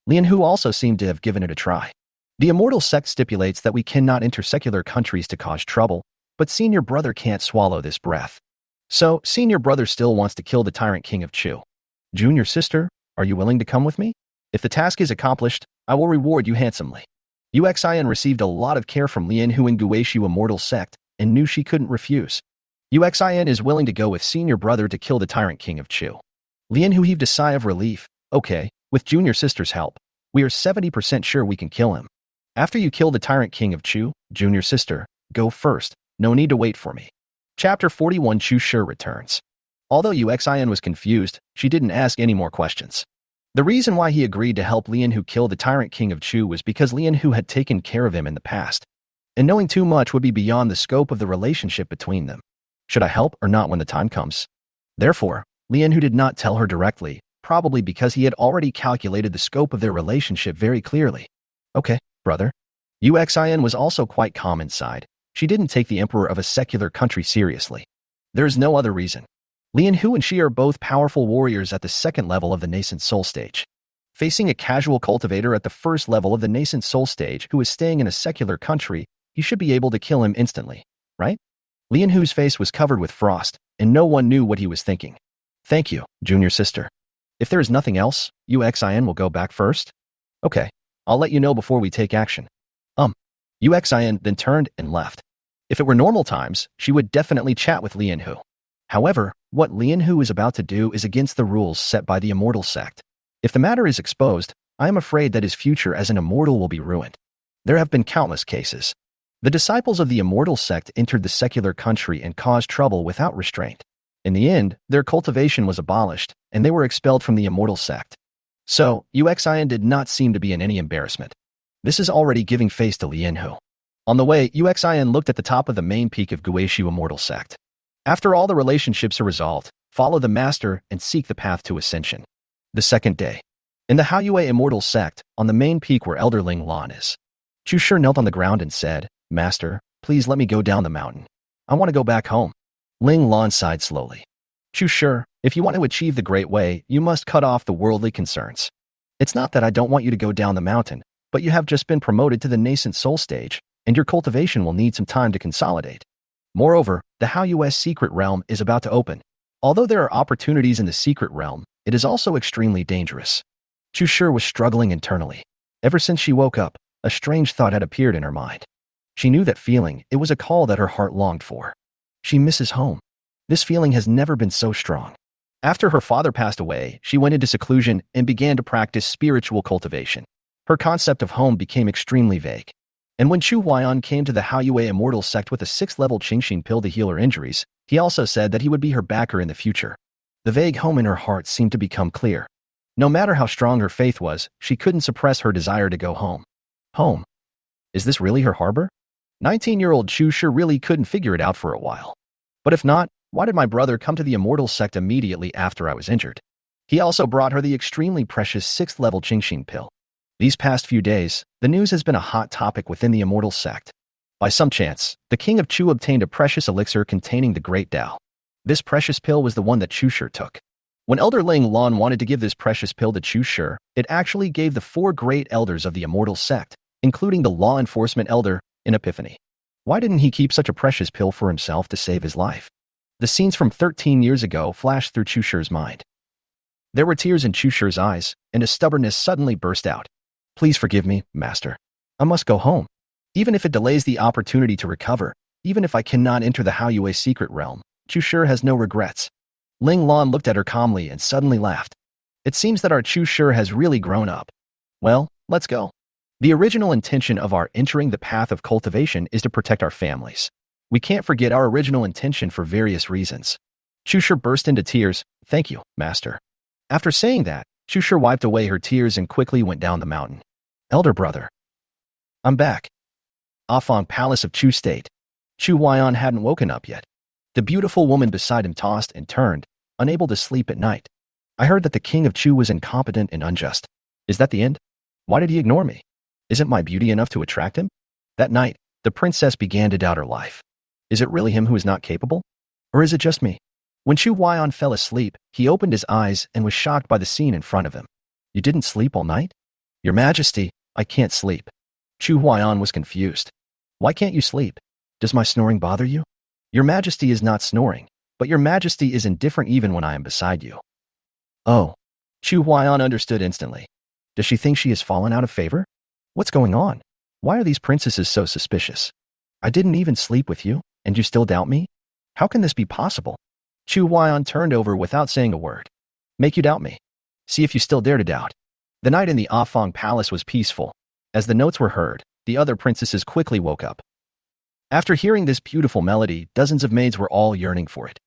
Lianhu also seemed to have given it a try. The immortal sect stipulates that we cannot enter secular countries to cause trouble, but senior brother can't swallow this breath. So, senior brother still wants to kill the tyrant king of Chu. Junior sister, are you willing to come with me? If the task is accomplished, I will reward you handsomely. Uxin received a lot of care from Lianhu and Guishu Immortal Sect and knew she couldn't refuse. Uxin is willing to go with senior brother to kill the tyrant king of Chu. Lianhu heaved a sigh of relief. Okay, with junior sister's help, we are 70% sure we can kill him. After you kill the tyrant king of Chu, junior sister, go first. No need to wait for me. Chapter 41 Chu Shi returns. Although Uxin was confused, she didn't ask any more questions. The reason why he agreed to help Lianhu kill the tyrant king of Chu was because Lianhu had taken care of him in the past, and knowing too much would be beyond the scope of the relationship between them. Should I help or not when the time comes? Therefore, Lianhu did not tell her directly, probably because he had already calculated the scope of their relationship very clearly. Okay, brother. Uxin was also quite calm inside. She didn't take the emperor of a secular country seriously. There is no other reason. Lianhu and she are both powerful warriors at the second level of the nascent soul stage. Facing a casual cultivator at the first level of the nascent soul stage who is staying in a secular country, you should be able to kill him instantly, right? Lianhu's face was covered with frost, and no one knew what he was thinking. Thank you, junior sister. If there is nothing else, Uxin will go back first? Okay, I'll let you know before we take action. Uxin then turned and left. If it were normal times, she would definitely chat with Lianhu. However, what Lianhu is about to do is against the rules set by the Immortal Sect. If the matter is exposed, I am afraid that his future as an immortal will be ruined. There have been countless cases. The disciples of the Immortal Sect entered the secular country and caused trouble without restraint. In the end, their cultivation was abolished, and they were expelled from the Immortal Sect. So, Uxin did not seem to be in any embarrassment. This is already giving face to Lianhu. On the way, Uxin looked at the top of the main peak of Guishu Immortal Sect. After all the relationships are resolved, follow the master and seek the path to ascension. The second day. In the Haoyue Immortal Sect, on the main peak where Elder Ling Lan is. Chu Shi knelt on the ground and said, Master, please let me go down the mountain. I want to go back home. Ling Lan sighed slowly. Chu Shi, if you want to achieve the Great Way, you must cut off the worldly concerns. It's not that I don't want you to go down the mountain, but you have just been promoted to the nascent soul stage, and your cultivation will need some time to consolidate. Moreover, the Haoyue secret realm is about to open. Although there are opportunities in the secret realm, it is also extremely dangerous. Chu Shi was struggling internally. Ever since she woke up, a strange thought had appeared in her mind. She knew that feeling, it was a call that her heart longed for. She misses home. This feeling has never been so strong. After her father passed away, she went into seclusion and began to practice spiritual cultivation. Her concept of home became extremely vague. And when Chu Huaiyan came to the Haoyue Immortal sect with a 6th-level Qingxin pill to heal her injuries, he also said that he would be her backer in the future. The vague home in her heart seemed to become clear. No matter how strong her faith was, she couldn't suppress her desire to go home. Home? Is this really her harbor? 19-year-old Chu sure really couldn't figure it out for a while. But if not, why did my brother come to the Immortal sect immediately after I was injured? He also brought her the extremely precious 6th-level Qingxin pill. These past few days, the news has been a hot topic within the Immortal sect. By some chance, the king of Chu obtained a precious elixir containing the Great Tao. This precious pill was the one that Chu Shi took. When Elder Ling Lan wanted to give this precious pill to Chu Shi, it actually gave the 4 great elders of the Immortal sect, including the law enforcement elder, an epiphany. Why didn't he keep such a precious pill for himself to save his life? The scenes from 13 years ago flashed through Chu Shi's mind. There were tears in Chu Shi's eyes, and his stubbornness suddenly burst out. Please forgive me, master. I must go home. Even if it delays the opportunity to recover, even if I cannot enter the Haoyue secret realm, Chu Shi has no regrets. Ling Lan looked at her calmly and suddenly laughed. It seems that our Chu Shi has really grown up. Well, let's go. The original intention of our entering the path of cultivation is to protect our families. We can't forget our original intention for various reasons. Chu Shi burst into tears. Thank you, master. After saying that, Chu Shi wiped away her tears and quickly went down the mountain. Elder brother. I'm back. Afang Palace of Chu State. Chu Huaiyan hadn't woken up yet. The beautiful woman beside him tossed and turned, unable to sleep at night. I heard that the king of Chu was incompetent and unjust. Is that the end? Why did he ignore me? Isn't my beauty enough to attract him? That night, the princess began to doubt her life. Is it really him who is not capable? Or is it just me? When Chu Huaiyan fell asleep, he opened his eyes and was shocked by the scene in front of him. You didn't sleep all night? Your Majesty, I can't sleep. Chu Huaiyan was confused. Why can't you sleep? Does my snoring bother you? Your Majesty is not snoring, but your Majesty is indifferent even when I am beside you. Oh. Chu Huaiyan understood instantly. Does she think she has fallen out of favor? What's going on? Why are these princesses so suspicious? I didn't even sleep with you, and you still doubt me? How can this be possible? Chu Huaiyan turned over without saying a word. Make you doubt me. See if you still dare to doubt. The night in the Afang Palace was peaceful. As the notes were heard, the other princesses quickly woke up. After hearing this beautiful melody, dozens of maids were all yearning for it.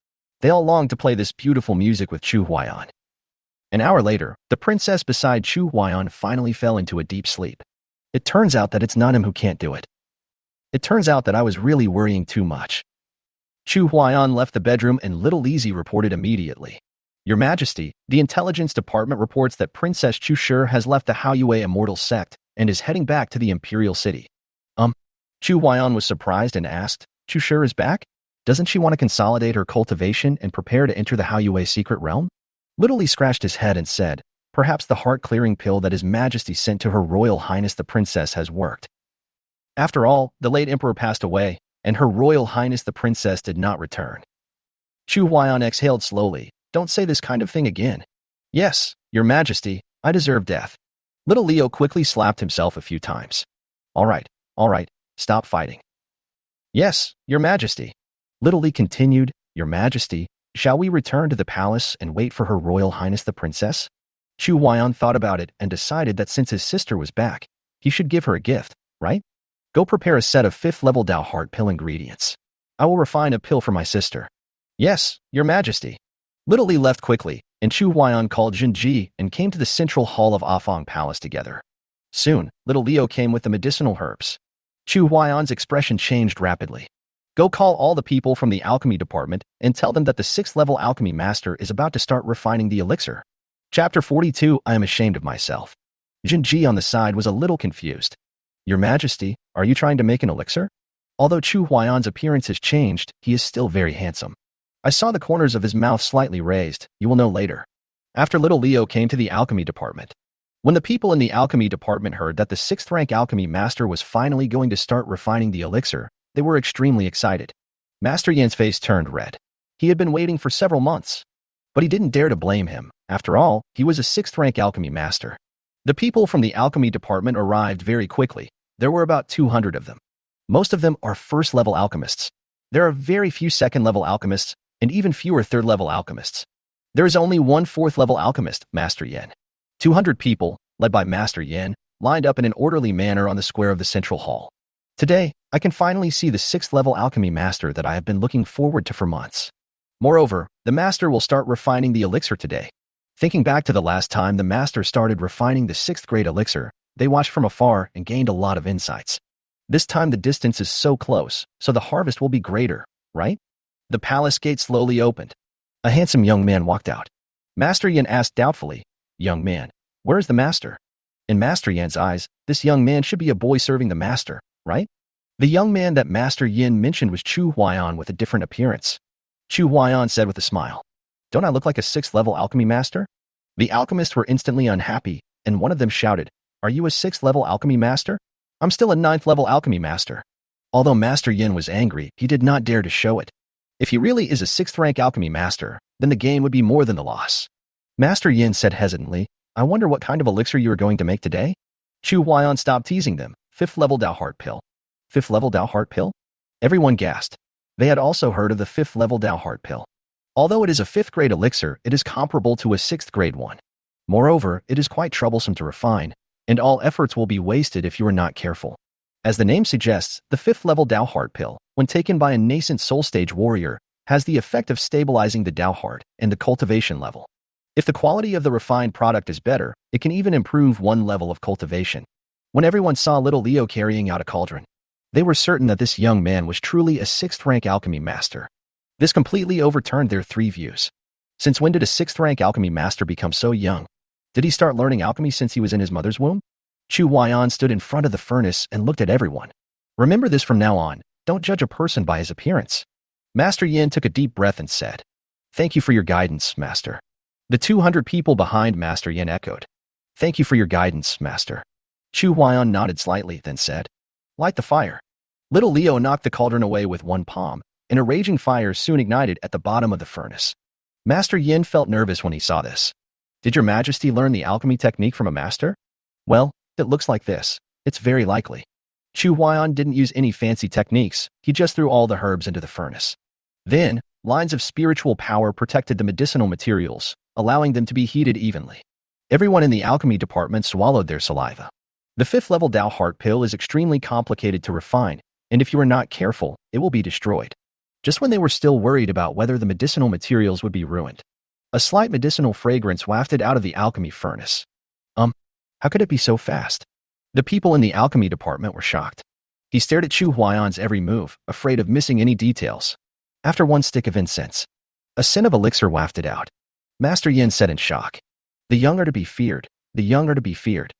They all longed to play this beautiful music with Chu Huaiyan. An hour later, the princess beside Chu Huaiyan finally fell into a deep sleep. It turns out that it's not him who can't do it. It turns out that I was really worrying too much. Chu Huaiyan left the bedroom and Little Lizzie reported immediately. Your Majesty, the intelligence department reports that Princess Chu Shi has left the Haoyue Immortal sect and is heading back to the Imperial City. Chu Huaiyan was surprised and asked, Chu Shi is back? Doesn't she want to consolidate her cultivation and prepare to enter the Haoyue secret realm? Little Li scratched his head and said, perhaps the heart-clearing pill that His Majesty sent to Her Royal Highness the Princess has worked. After all, the late Emperor passed away, and Her Royal Highness the Princess did not return. Chu Huaiyan exhaled slowly. Don't say this kind of thing again. Yes, Your Majesty, I deserve death. Little Leo quickly slapped himself a few times. All right, stop fighting. Yes, Your Majesty. Little Li continued, Your Majesty, shall we return to the palace and wait for Her Royal Highness the Princess? Chu Huaiyan thought about it and decided that since his sister was back, he should give her a gift, right? Go prepare a set of 5th-level Dao Heart pill ingredients. I will refine a pill for my sister. Yes, Your Majesty. Little Li left quickly, and Chu Huaiyan called Jinji and came to the central hall of Afang Palace together. Soon, Little Leo came with the medicinal herbs. Chu Huaiyan's expression changed rapidly. Go call all the people from the alchemy department and tell them that the 6th-level alchemy master is about to start refining the elixir. Chapter 42, I am ashamed of myself. Jinji on the side was a little confused. Your Majesty, are you trying to make an elixir? Although Chu Huaiyan's appearance has changed, he is still very handsome. I saw the corners of his mouth slightly raised, you will know later. After Little Leo came to the alchemy department. When the people in the alchemy department heard that the 6th-rank alchemy master was finally going to start refining the elixir, they were extremely excited. Master Yan's face turned red. He had been waiting for several months. But he didn't dare to blame him. After all, he was a 6th-rank alchemy master. The people from the alchemy department arrived very quickly. There were about 200 of them. Most of them are 1st-level alchemists. There are very few 2nd-level alchemists, and even fewer 3rd-level alchemists. There is only one 4th-level alchemist, Master Yan. 200 people, led by Master Yan, lined up in an orderly manner on the square of the central hall. Today, I can finally see the 6th level alchemy master that I have been looking forward to for months. Moreover, the master will start refining the elixir today. Thinking back to the last time the master started refining the 6th grade elixir, they watched from afar and gained a lot of insights. This time the distance is so close, so the harvest will be greater, right? The palace gate slowly opened. A handsome young man walked out. Master Yin asked doubtfully, "Young man, where is the master?" In Master Yan's eyes, this young man should be a boy serving the master, right? The young man that Master Yin mentioned was Chu Huaiyan with a different appearance. Chu Huaiyan said with a smile, "Don't I look like a 6th level alchemy master?" The alchemists were instantly unhappy, and one of them shouted, "Are you a 6th level alchemy master?" "I'm still a 9th level alchemy master." Although Master Yin was angry, he did not dare to show it. If he really is a 6th rank alchemy master, then the gain would be more than the loss. Master Yin said hesitantly, "I wonder what kind of elixir you are going to make today?" Chu Huaiyan stopped teasing them. 5th level Dao Heart Pill. 5th level Dao Heart Pill? Everyone gasped. They had also heard of the 5th level Dao Heart Pill. Although it is a 5th grade elixir, it is comparable to a 6th grade one. Moreover, it is quite troublesome to refine, and all efforts will be wasted if you are not careful. As the name suggests, the 5th level Dao Heart Pill, when taken by a nascent soul stage warrior, has the effect of stabilizing the Dao Heart and the cultivation level. If the quality of the refined product is better, it can even improve one level of cultivation. When everyone saw little Leo carrying out a cauldron, they were certain that this young man was truly a 6th rank alchemy master. This completely overturned their 3 views. Since when did a 6th rank alchemy master become so young? Did he start learning alchemy since he was in his mother's womb? Chu Huaiyan stood in front of the furnace and looked at everyone. Remember this from now on, don't judge a person by his appearance. Master Yin took a deep breath and said, "Thank you for your guidance, Master." The 200 people behind Master Yin echoed, "Thank you for your guidance, Master." Chu Huaiyan nodded slightly, then said, "Light the fire." Little Leo knocked the cauldron away with one palm, and a raging fire soon ignited at the bottom of the furnace. Master Yin felt nervous when he saw this. "Did your Majesty learn the alchemy technique from a master?" "Well, it looks like this. It's very likely." Chu Huaiyan didn't use any fancy techniques, he just threw all the herbs into the furnace. Then, lines of spiritual power protected the medicinal materials, allowing them to be heated evenly. Everyone in the alchemy department swallowed their saliva. The 5th level Dao Heart Pill is extremely complicated to refine, and if you are not careful, it will be destroyed. Just when they were still worried about whether the medicinal materials would be ruined, a slight medicinal fragrance wafted out of the alchemy furnace. How could it be so fast? The people in the alchemy department were shocked. He stared at Chu Huaiyan's every move, afraid of missing any details. After one stick of incense, a scent of elixir wafted out. Master Yin said in shock, "The young are to be feared. The young are to be feared.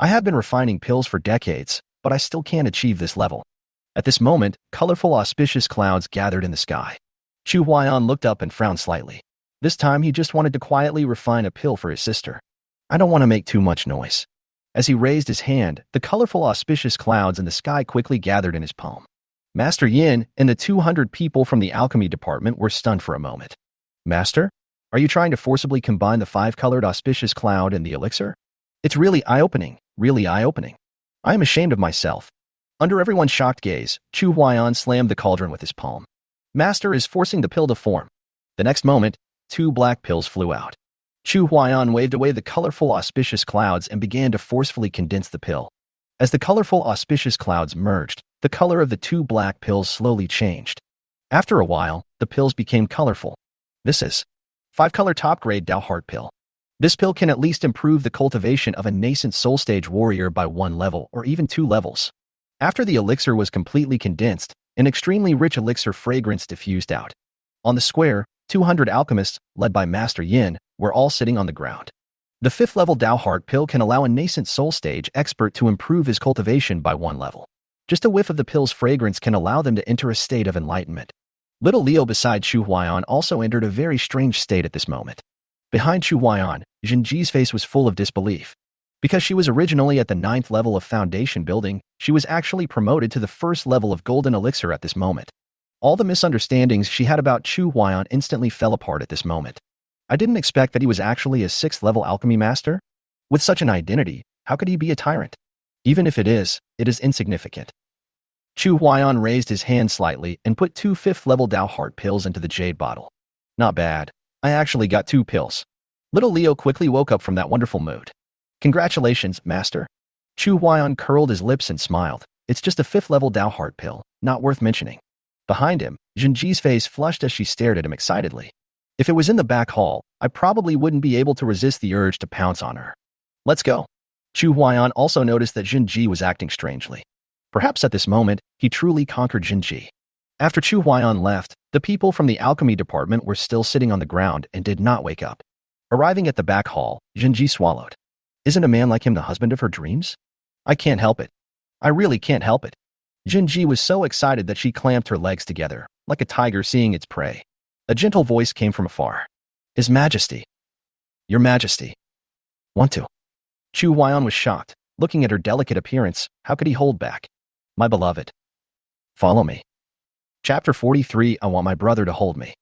I have been refining pills for decades, but I still can't achieve this level." At this moment, colorful auspicious clouds gathered in the sky. Chu Huaiyan looked up and frowned slightly. This time he just wanted to quietly refine a pill for his sister. "I don't want to make too much noise." As he raised his hand, the colorful auspicious clouds in the sky quickly gathered in his palm. Master Yin and the 200 people from the alchemy department were stunned for a moment. "Master, are you trying to forcibly combine the 5-colored auspicious cloud and the elixir? It's really eye-opening, really eye-opening. I am ashamed of myself." Under everyone's shocked gaze, Chu Huaiyan slammed the cauldron with his palm. "Master is forcing the pill to form." The next moment, 2 black pills flew out. Chu Huaiyan waved away the colorful auspicious clouds and began to forcefully condense the pill. As the colorful auspicious clouds merged, the color of the 2 black pills slowly changed. After a while, the pills became colorful. This is 5-color top-grade Dao Heart Pill. This pill can at least improve the cultivation of a nascent soul stage warrior by 1 level or even 2 levels. After the elixir was completely condensed, an extremely rich elixir fragrance diffused out. On the square, 200 alchemists, led by Master Yin, were all sitting on the ground. The 5th level Dao Heart Pill can allow a nascent soul stage expert to improve his cultivation by 1 level. Just a whiff of the pill's fragrance can allow them to enter a state of enlightenment. Little Leo beside Chu Huaiyan also entered a very strange state at this moment. Behind Chu Huaiyan, Jinji's face was full of disbelief. Because she was originally at the 9th level of foundation building, she was actually promoted to the 1st level of golden elixir at this moment. All the misunderstandings she had about Chu Huaiyan instantly fell apart at this moment. I didn't expect that he was actually a 6th level alchemy master. With such an identity, how could he be a tyrant? Even if it is insignificant. Chu Huaiyan raised his hand slightly and put 2 5th level Dao Heart pills into the jade bottle. Not bad. I actually got 2 pills. Little Leo quickly woke up from that wonderful mood. Congratulations, master. Chu Huaiyan curled his lips and smiled. It's just a 5th-level Dao heart pill, not worth mentioning. Behind him, Jinji's face flushed as she stared at him excitedly. If it was in the back hall, I probably wouldn't be able to resist the urge to pounce on her. Let's go. Chu Huaiyan also noticed that Jinji was acting strangely. Perhaps at this moment, he truly conquered Jinji. After Chu Huaiyan left, the people from the alchemy department were still sitting on the ground and did not wake up. Arriving at the back hall, Jinji swallowed. Isn't a man like him the husband of her dreams? I can't help it. I really can't help it. Jinji was so excited that she clamped her legs together, like a tiger seeing its prey. A gentle voice came from afar. His Majesty. Your Majesty. Want to? Chu Huaiyan was shocked. Looking at her delicate appearance, how could he hold back? My beloved. Follow me. Chapter 43. I want my brother to hold me.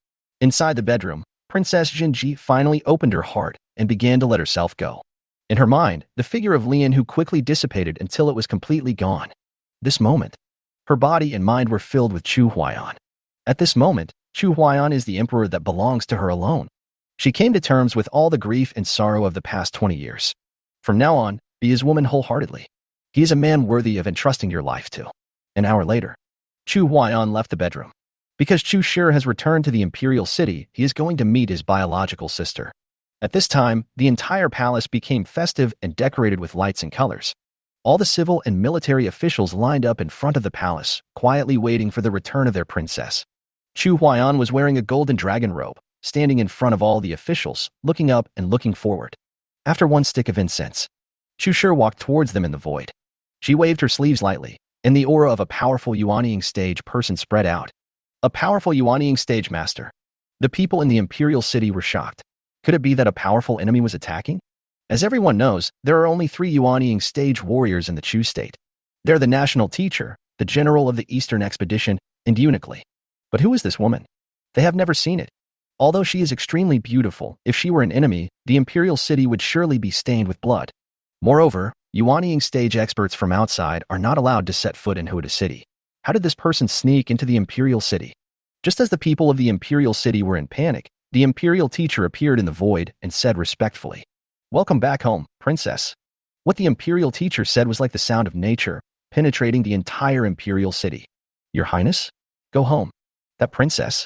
Inside the bedroom, Princess Jinji finally opened her heart and began to let herself go. In her mind, the figure of Lian Hu quickly dissipated until it was completely gone. This moment, her body and mind were filled with Chu Huaiyan. At this moment, Chu Huaiyan is the emperor that belongs to her alone. She came to terms with all the grief and sorrow of the past 20 years. From now on, be his woman wholeheartedly. He is a man worthy of entrusting your life to. An hour later, Chu Huaiyan left the bedroom. Because Chu Shi has returned to the imperial city, he is going to meet his biological sister. At this time, the entire palace became festive and decorated with lights and colors. All the civil and military officials lined up in front of the palace, quietly waiting for the return of their princess. Chu Huaiyan was wearing a golden dragon robe, standing in front of all the officials, looking up and looking forward. After one stick of incense, Chu Shi walked towards them in the void. She waved her sleeves lightly, and the aura of a powerful Yuanying stage person spread out. A powerful Yuanying stage master. The people in the imperial city were shocked. Could it be that a powerful enemy was attacking? As everyone knows, there are only 3 Yuanying stage warriors in the Chu state. They're the national teacher, the general of the Eastern expedition, and Uniquely. But who is this woman? They have never seen it. Although she is extremely beautiful, if she were an enemy, the imperial city would surely be stained with blood. Moreover, Yuanying stage experts from outside are not allowed to set foot in Huda city. How did this person sneak into the imperial city? Just as the people of the imperial city were in panic, the imperial teacher appeared in the void and said respectfully, "Welcome back home, princess." What the imperial teacher said was like the sound of nature, penetrating the entire imperial city. Your Highness? Go home. That princess?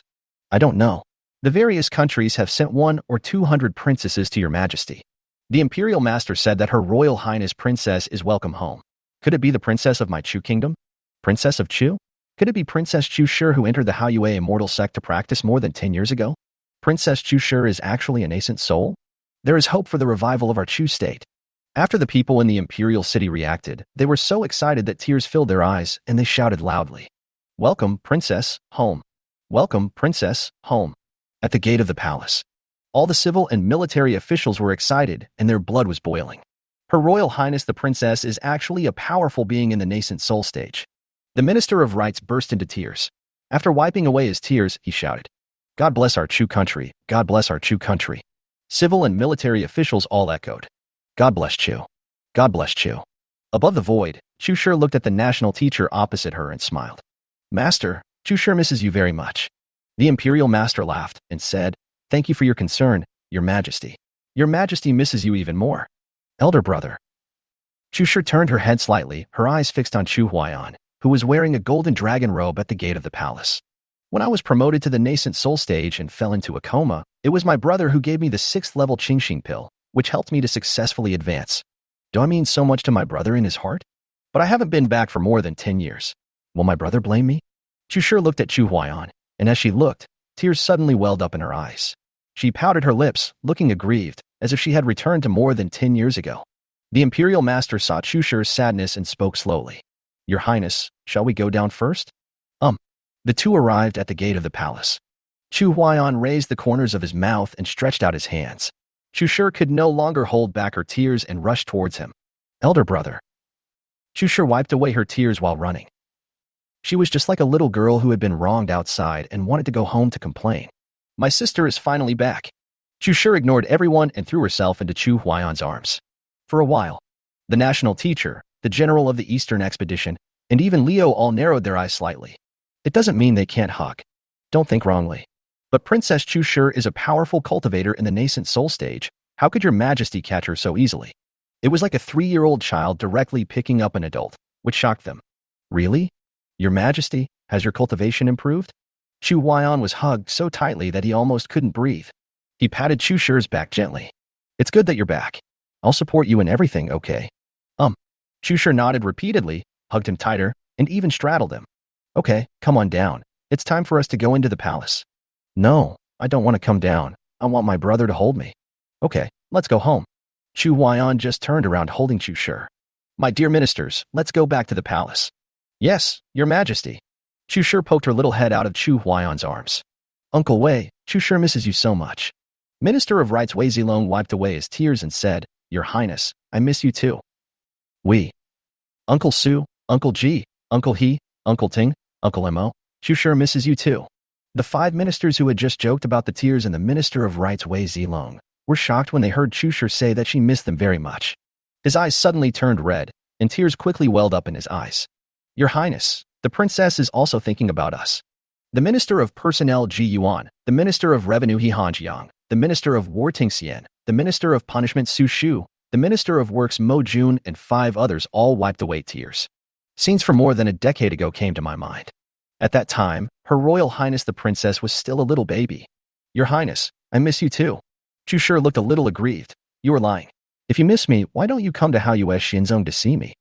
I don't know. The various countries have sent 100 or 200 princesses to your Majesty. The imperial master said that Her Royal Highness Princess is welcome home. Could it be the princess of my Chu kingdom? Princess of Chu? Could it be Princess Chu Shi who entered the Haiyue immortal sect to practice more than 10 years ago? Princess Chu Shi is actually a nascent soul? There is hope for the revival of our Chu state. After the people in the imperial city reacted, they were so excited that tears filled their eyes and they shouted loudly, "Welcome, princess, home. Welcome, princess, home." At the gate of the palace, all the civil and military officials were excited and their blood was boiling. Her Royal Highness the Princess is actually a powerful being in the nascent soul stage. The Minister of Rights burst into tears. After wiping away his tears, he shouted, "God bless our Chu country, God bless our Chu country." Civil and military officials all echoed, "God bless Chu. God bless Chu." Above the void, Chu Shi looked at the national teacher opposite her and smiled. "Master, Chu Shi misses you very much." The imperial master laughed and said, "Thank you for your concern, your Majesty. Your Majesty misses you even more." Elder brother. Chu Shi turned her head slightly, her eyes fixed on Chu Huaiyan, who was wearing a golden dragon robe at the gate of the palace. When I was promoted to the nascent soul stage and fell into a coma, it was my brother who gave me the 6th level Qingxing pill, which helped me to successfully advance. Do I mean so much to my brother in his heart? But I haven't been back for more than 10 years. Will my brother blame me? Chu Shi looked at Chu Huaiyan, and as she looked, tears suddenly welled up in her eyes. She pouted her lips, looking aggrieved, as if she had returned to more than 10 years ago. The imperial master saw Chu Shi's sadness and spoke slowly. "Your Highness, shall we go down first?" The two arrived at the gate of the palace. Chu Huaiyan raised the corners of his mouth and stretched out his hands. Chu Shi could no longer hold back her tears and rushed towards him. "Elder brother." Chu Shi wiped away her tears while running. She was just like a little girl who had been wronged outside and wanted to go home to complain. "My sister is finally back." Chu Shi ignored everyone and threw herself into Chu Huaiyan's arms. For a while, the national teacher, the general of the Eastern expedition, and even Leo all narrowed their eyes slightly. It doesn't mean they can't hug. Don't think wrongly. But Princess Chu Shi is a powerful cultivator in the nascent soul stage. How could your Majesty catch her so easily? It was like a 3-year-old child directly picking up an adult, which shocked them. Really? Your Majesty, has your cultivation improved? Chu Huaiyan was hugged so tightly that he almost couldn't breathe. He patted Chu Shi's back gently. It's good that you're back. I'll support you in everything, okay? Chu Shi nodded repeatedly, hugged him tighter, and even straddled him. Okay, come on down. It's time for us to go into the palace. No, I don't want to come down. I want my brother to hold me. Okay, let's go home. Chu Huaiyan just turned around holding Chu Shi. My dear ministers, let's go back to the palace. Yes, your Majesty. Chu Shi poked her little head out of Chu Huaiyan's arms. Uncle Wei, Chu Shi misses you so much. Minister of Rights Wei Zilong wiped away his tears and said, Your Highness, I miss you too. We. Uncle Su, Uncle Ji, Uncle He, Uncle Ting, Uncle Mo, Chu Shi misses you too. The 5 ministers who had just joked about the tears and the Minister of Rights Wei Zilong were shocked when they heard Chu Shi say that she missed them very much. His eyes suddenly turned red, and tears quickly welled up in his eyes. Your Highness, the princess is also thinking about us. The Minister of Personnel Ji Yuan, the Minister of Revenue He Hanjiang, the Minister of War Ting Xian, the Minister of Punishment Su Shu, the Minister of Works Mo Jun, and 5 others all wiped away tears. Scenes from more than a decade ago came to my mind. At that time, Her Royal Highness the Princess was still a little baby. Your Highness, I miss you too. Chu Shi looked a little aggrieved. You are lying. If you miss me, why don't you come to Haoyue Xinzong to see me?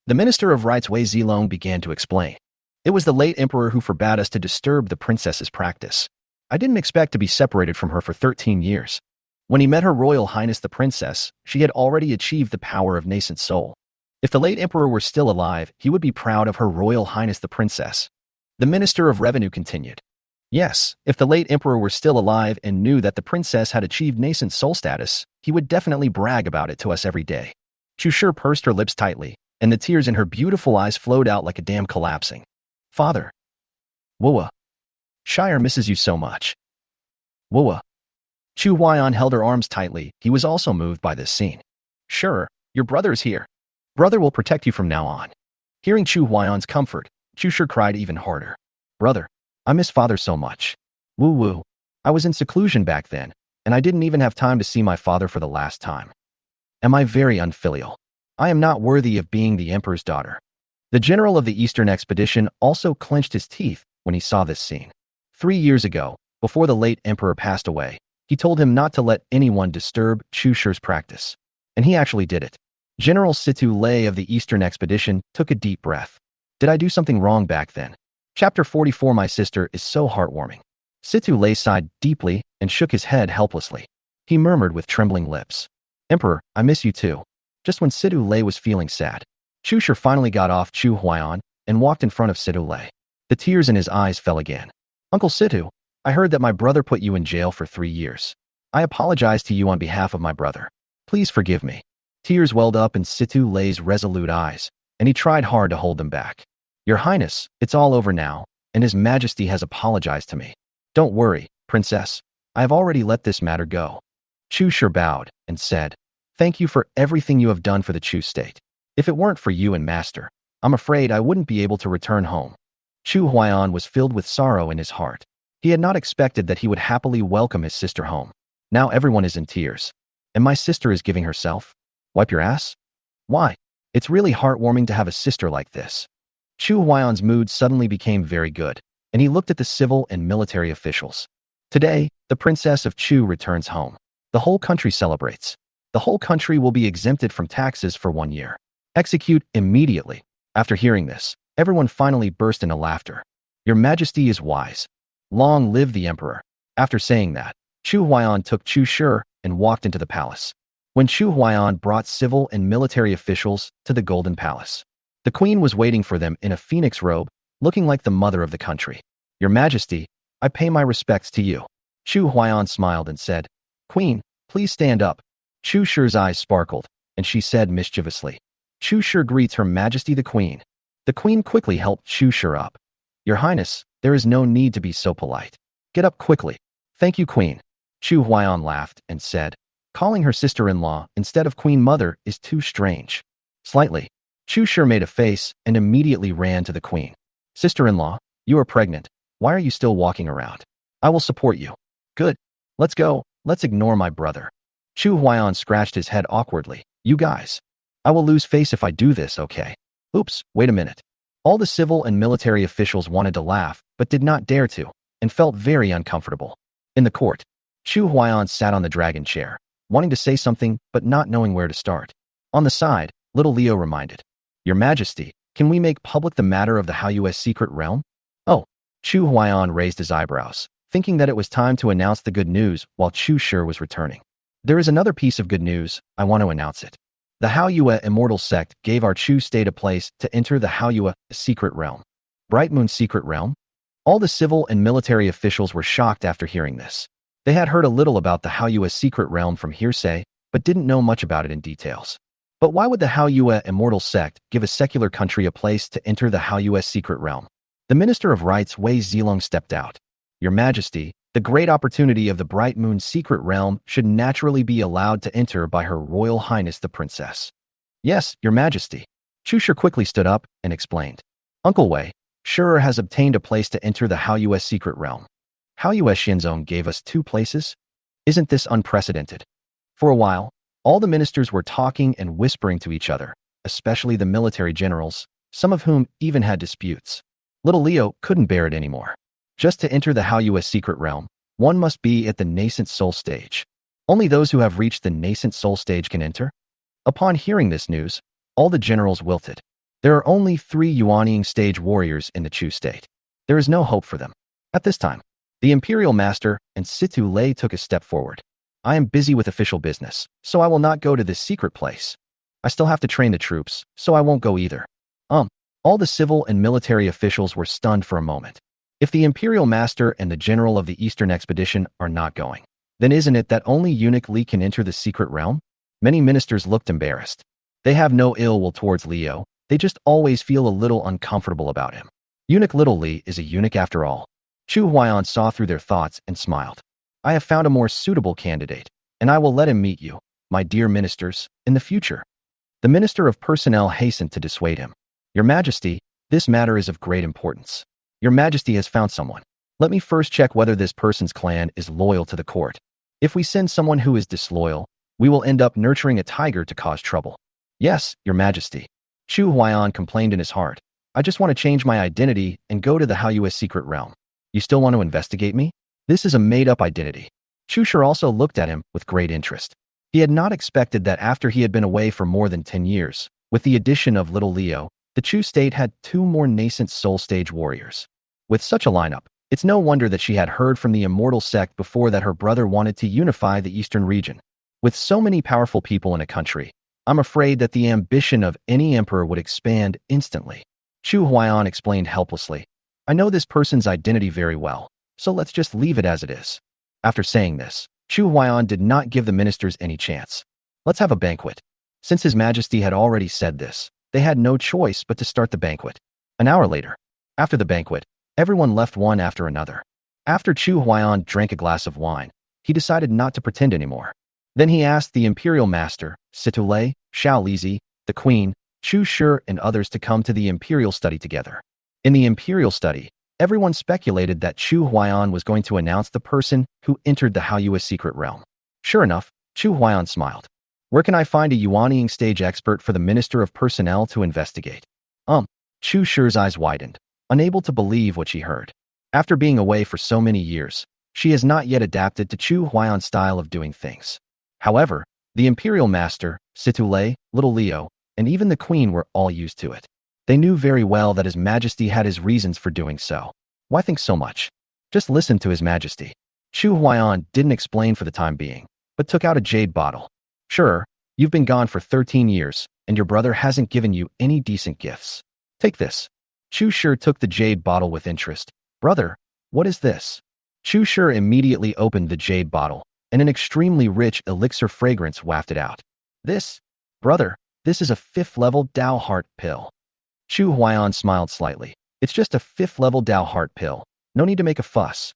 The Minister of Rights Wei Zilong began to explain. It was the late emperor who forbade us to disturb the princess's practice. I didn't expect to be separated from her for 13 years. When he met Her Royal Highness the Princess, she had already achieved the power of nascent soul. If the late emperor were still alive, he would be proud of Her Royal Highness the Princess. The Minister of Revenue continued. Yes, if the late emperor were still alive and knew that the princess had achieved nascent soul status, he would definitely brag about it to us every day. Chu Shi pursed her lips tightly, and the tears in her beautiful eyes flowed out like a dam collapsing. Father. Wua. Shire misses you so much. Wua. Chu Huaiyan held her arms tightly. He was also moved by this scene. Sure, your brother is here. Brother will protect you from now on. Hearing Chu Huaiyan's comfort, Chu Shi cried even harder. Brother, I miss father so much. Woo woo. I was in seclusion back then, and I didn't even have time to see my father for the last time. Am I very unfilial? I am not worthy of being the emperor's daughter. The general of the Eastern expedition also clenched his teeth when he saw this scene. 3 years ago, before the late emperor passed away, he told him not to let anyone disturb Chu Shi's practice. And he actually did it. General Situ Lei of the Eastern expedition took a deep breath. Did I do something wrong back then? Chapter 44. My sister is so heartwarming. Situ Lei sighed deeply and shook his head helplessly. He murmured with trembling lips. Emperor, I miss you too. Just when Situ Lei was feeling sad, Chu Shi finally got off Chu Huaiyan and walked in front of Situ Lei. The tears in his eyes fell again. Uncle Situ, I heard that my brother put you in jail for 3 years. I apologize to you on behalf of my brother. Please forgive me. Tears welled up in Situ Lei's resolute eyes, and he tried hard to hold them back. Your Highness, it's all over now, and His Majesty has apologized to me. Don't worry, Princess. I have already let this matter go. Chu Shi bowed and said, Thank you for everything you have done for the Chu state. If it weren't for you and Master, I'm afraid I wouldn't be able to return home. Chu Huaiyan was filled with sorrow in his heart. He had not expected that he would happily welcome his sister home. Now everyone is in tears. And my sister is giving herself. Wipe your ass? Why? It's really heartwarming to have a sister like this. Chu Huaiyan's mood suddenly became very good, and he looked at the civil and military officials. Today, the Princess of Chu returns home. The whole country celebrates. The whole country will be exempted from taxes for 1 year. Execute immediately. After hearing this, everyone finally burst into laughter. Your Majesty is wise. Long live the Emperor. After saying that, Chu Huaiyan took Chu Shi and walked into the palace. When Chu Huaiyan brought civil and military officials to the Golden Palace, the Queen was waiting for them in a phoenix robe, looking like the mother of the country. Your Majesty, I pay my respects to you. Chu Huaiyan smiled and said, Queen, please stand up. Chu Shi's eyes sparkled, and she said mischievously, Chu Shi greets Her Majesty the Queen. The Queen quickly helped Chu Shi up. Your Highness, there is no need to be so polite. Get up quickly. Thank you, Queen. Chu Huaiyan laughed and said, calling her sister-in-law instead of Queen Mother is too strange. Slightly, Chu Shi made a face and immediately ran to the Queen. Sister-in-law, you are pregnant. Why are you still walking around? I will support you. Good. Let's go. Let's ignore my brother. Chu Huaiyan scratched his head awkwardly. You guys. I will lose face if I do this, okay? Oops, wait a minute. All the civil and military officials wanted to laugh, but did not dare to, and felt very uncomfortable. In the court, Chu Huaiyan sat on the dragon chair, wanting to say something but not knowing where to start. On the side, little Leo reminded, "Your Majesty, can we make public the matter of the Haoyue's secret realm?" Oh, Chu Huaiyan raised his eyebrows, thinking that it was time to announce the good news while Chu Shi was returning. "There is another piece of good news, I want to announce it. The Haoyue immortal sect gave our Chu state a place to enter the Haoyue secret realm." Bright Moon's secret realm? All the civil and military officials were shocked after hearing this. They had heard a little about the Haoyue secret realm from hearsay, but didn't know much about it in details. But why would the Haoyue immortal sect give a secular country a place to enter the Haoyue secret realm? The Minister of Rites Wei Zilong stepped out. "Your Majesty, the great opportunity of the Bright Moon's secret realm should naturally be allowed to enter by Her Royal Highness the Princess." "Yes, Your Majesty." Chu Shi quickly stood up and explained. "Uncle Wei, Shirer has obtained a place to enter the Haoyue secret realm. Haoyue Xianzong gave us 2 places? Isn't this unprecedented?" For a while, all the ministers were talking and whispering to each other, especially the military generals, some of whom even had disputes. Little Leo couldn't bear it anymore. Just to enter the Haoyue secret realm, one must be at the nascent soul stage. Only those who have reached the nascent soul stage can enter? Upon hearing this news, all the generals wilted. There are only 3 Yuanying stage warriors in the Chu state. There is no hope for them. At this time, the Imperial Master and Situ Lei took a step forward. "I am busy with official business, so I will not go to this secret place. I still have to train the troops, so I won't go either." All the civil and military officials were stunned for a moment. If the Imperial Master and the General of the Eastern Expedition are not going, then isn't it that only Eunuch Li can enter the secret realm? Many ministers looked embarrassed. They have no ill will towards Leo, they just always feel a little uncomfortable about him. Eunuch Little Li is a eunuch after all. Chu Huaiyan saw through their thoughts and smiled. "I have found a more suitable candidate, and I will let him meet you, my dear ministers, in the future." The Minister of Personnel hastened to dissuade him. "Your Majesty, this matter is of great importance. Your Majesty has found someone. Let me first check whether this person's clan is loyal to the court. If we send someone who is disloyal, we will end up nurturing a tiger to cause trouble." "Yes, Your Majesty." Chu Huaiyan complained in his heart. "I just want to change my identity and go to the Haoyue secret realm. You still want to investigate me? This is a made-up identity." Chu Shi also looked at him with great interest. He had not expected that after he had been away for more than 10 years, with the addition of little Leo, the Chu state had 2 more nascent soul stage warriors. With such a lineup, it's no wonder that she had heard from the immortal sect before that her brother wanted to unify the eastern region. With so many powerful people in a country, I'm afraid that the ambition of any emperor would expand instantly. Chu Huaiyan explained helplessly. "I know this person's identity very well, so let's just leave it as it is." After saying this, Chu Huaiyan did not give the ministers any chance. "Let's have a banquet." Since His Majesty had already said this, they had no choice but to start the banquet. An hour later, after the banquet, everyone left one after another. After Chu Huaiyan drank a glass of wine, he decided not to pretend anymore. Then he asked the Imperial Master, Situ Lei, Xiao Lizi, the Queen, Chu Shi, and others to come to the Imperial study together. In the Imperial study, everyone speculated that Chu Huaiyan was going to announce the person who entered the Haoyue secret realm. Sure enough, Chu Huaiyan smiled. "Where can I find a Yuanying stage expert for the Minister of Personnel to investigate?" Chu Shi's eyes widened, unable to believe what she heard. After being away for so many years, she has not yet adapted to Chu Huaiyan's style of doing things. However, the Imperial Master, Situ Lei, Little Leo, and even the Queen were all used to it. They knew very well that His Majesty had his reasons for doing so. Why think so much? Just listen to His Majesty. Chu Huaiyan didn't explain for the time being, but took out a jade bottle. "Sure, you've been gone for 13 years, and your brother hasn't given you any decent gifts. Take this." Chu Shi took the jade bottle with interest. "Brother, what is this?" Chu Shi immediately opened the jade bottle, and an extremely rich elixir fragrance wafted out. Brother, this is a 5th-level Dao Heart pill." Chu Huaiyan smiled slightly. "It's just a 5th-level Dao Heart pill. No need to make a fuss.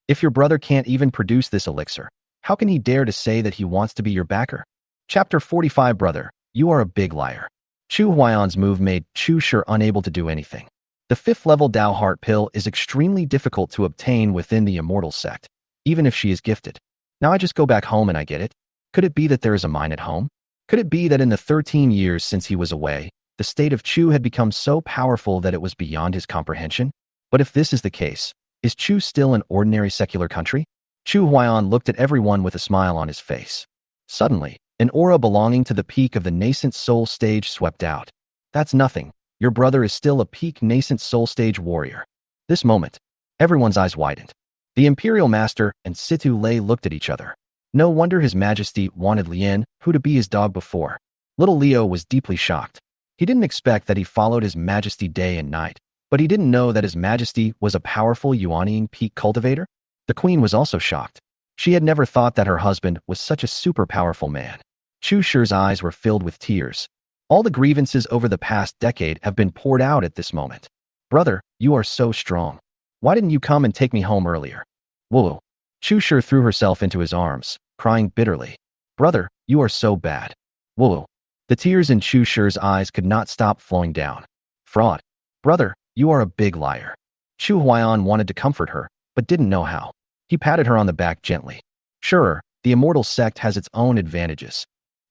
If your brother can't even produce this elixir, how can he dare to say that he wants to be your backer?" Chapter 45. Brother, you are a big liar. Chu Huaiyan's move made Chu Shi unable to do anything. The 5th-level Dao Heart pill is extremely difficult to obtain within the immortal sect, even if she is gifted. Now I just go back home and I get it? Could it be that there is a mine at home? Could it be that in the 13 years since he was away, The state of Chu had become so powerful that it was beyond his comprehension. But if this is the case, is Chu still an ordinary secular country? Chu Huaiyan looked at everyone with a smile on his face. Suddenly, an aura belonging to the peak of the nascent soul stage swept out. That's nothing. Your brother is still a peak nascent soul stage warrior. This moment, everyone's eyes widened. The Imperial Master and Situ Lei looked at each other. No wonder His Majesty wanted Lien Hu to be his dog before. Little Leo was deeply shocked. He didn't expect that he followed His Majesty day and night, but he didn't know that His Majesty was a powerful Yuaniing peak cultivator. The Queen was also shocked. She had never thought that her husband was such a super powerful man. Chu Shi's eyes were filled with tears. All the grievances over the past decade have been poured out at this moment. Brother, you are so strong. Why didn't you come and take me home earlier? Whoa. Chu Shi threw herself into his arms, crying bitterly. Brother, you are so bad. Whoa. The tears in Chu Shi's eyes could not stop flowing down. Fraud. Brother, you are a big liar. Chu Huaiyan wanted to comfort her, but didn't know how. He patted her on the back gently. Sure, the immortal sect has its own advantages.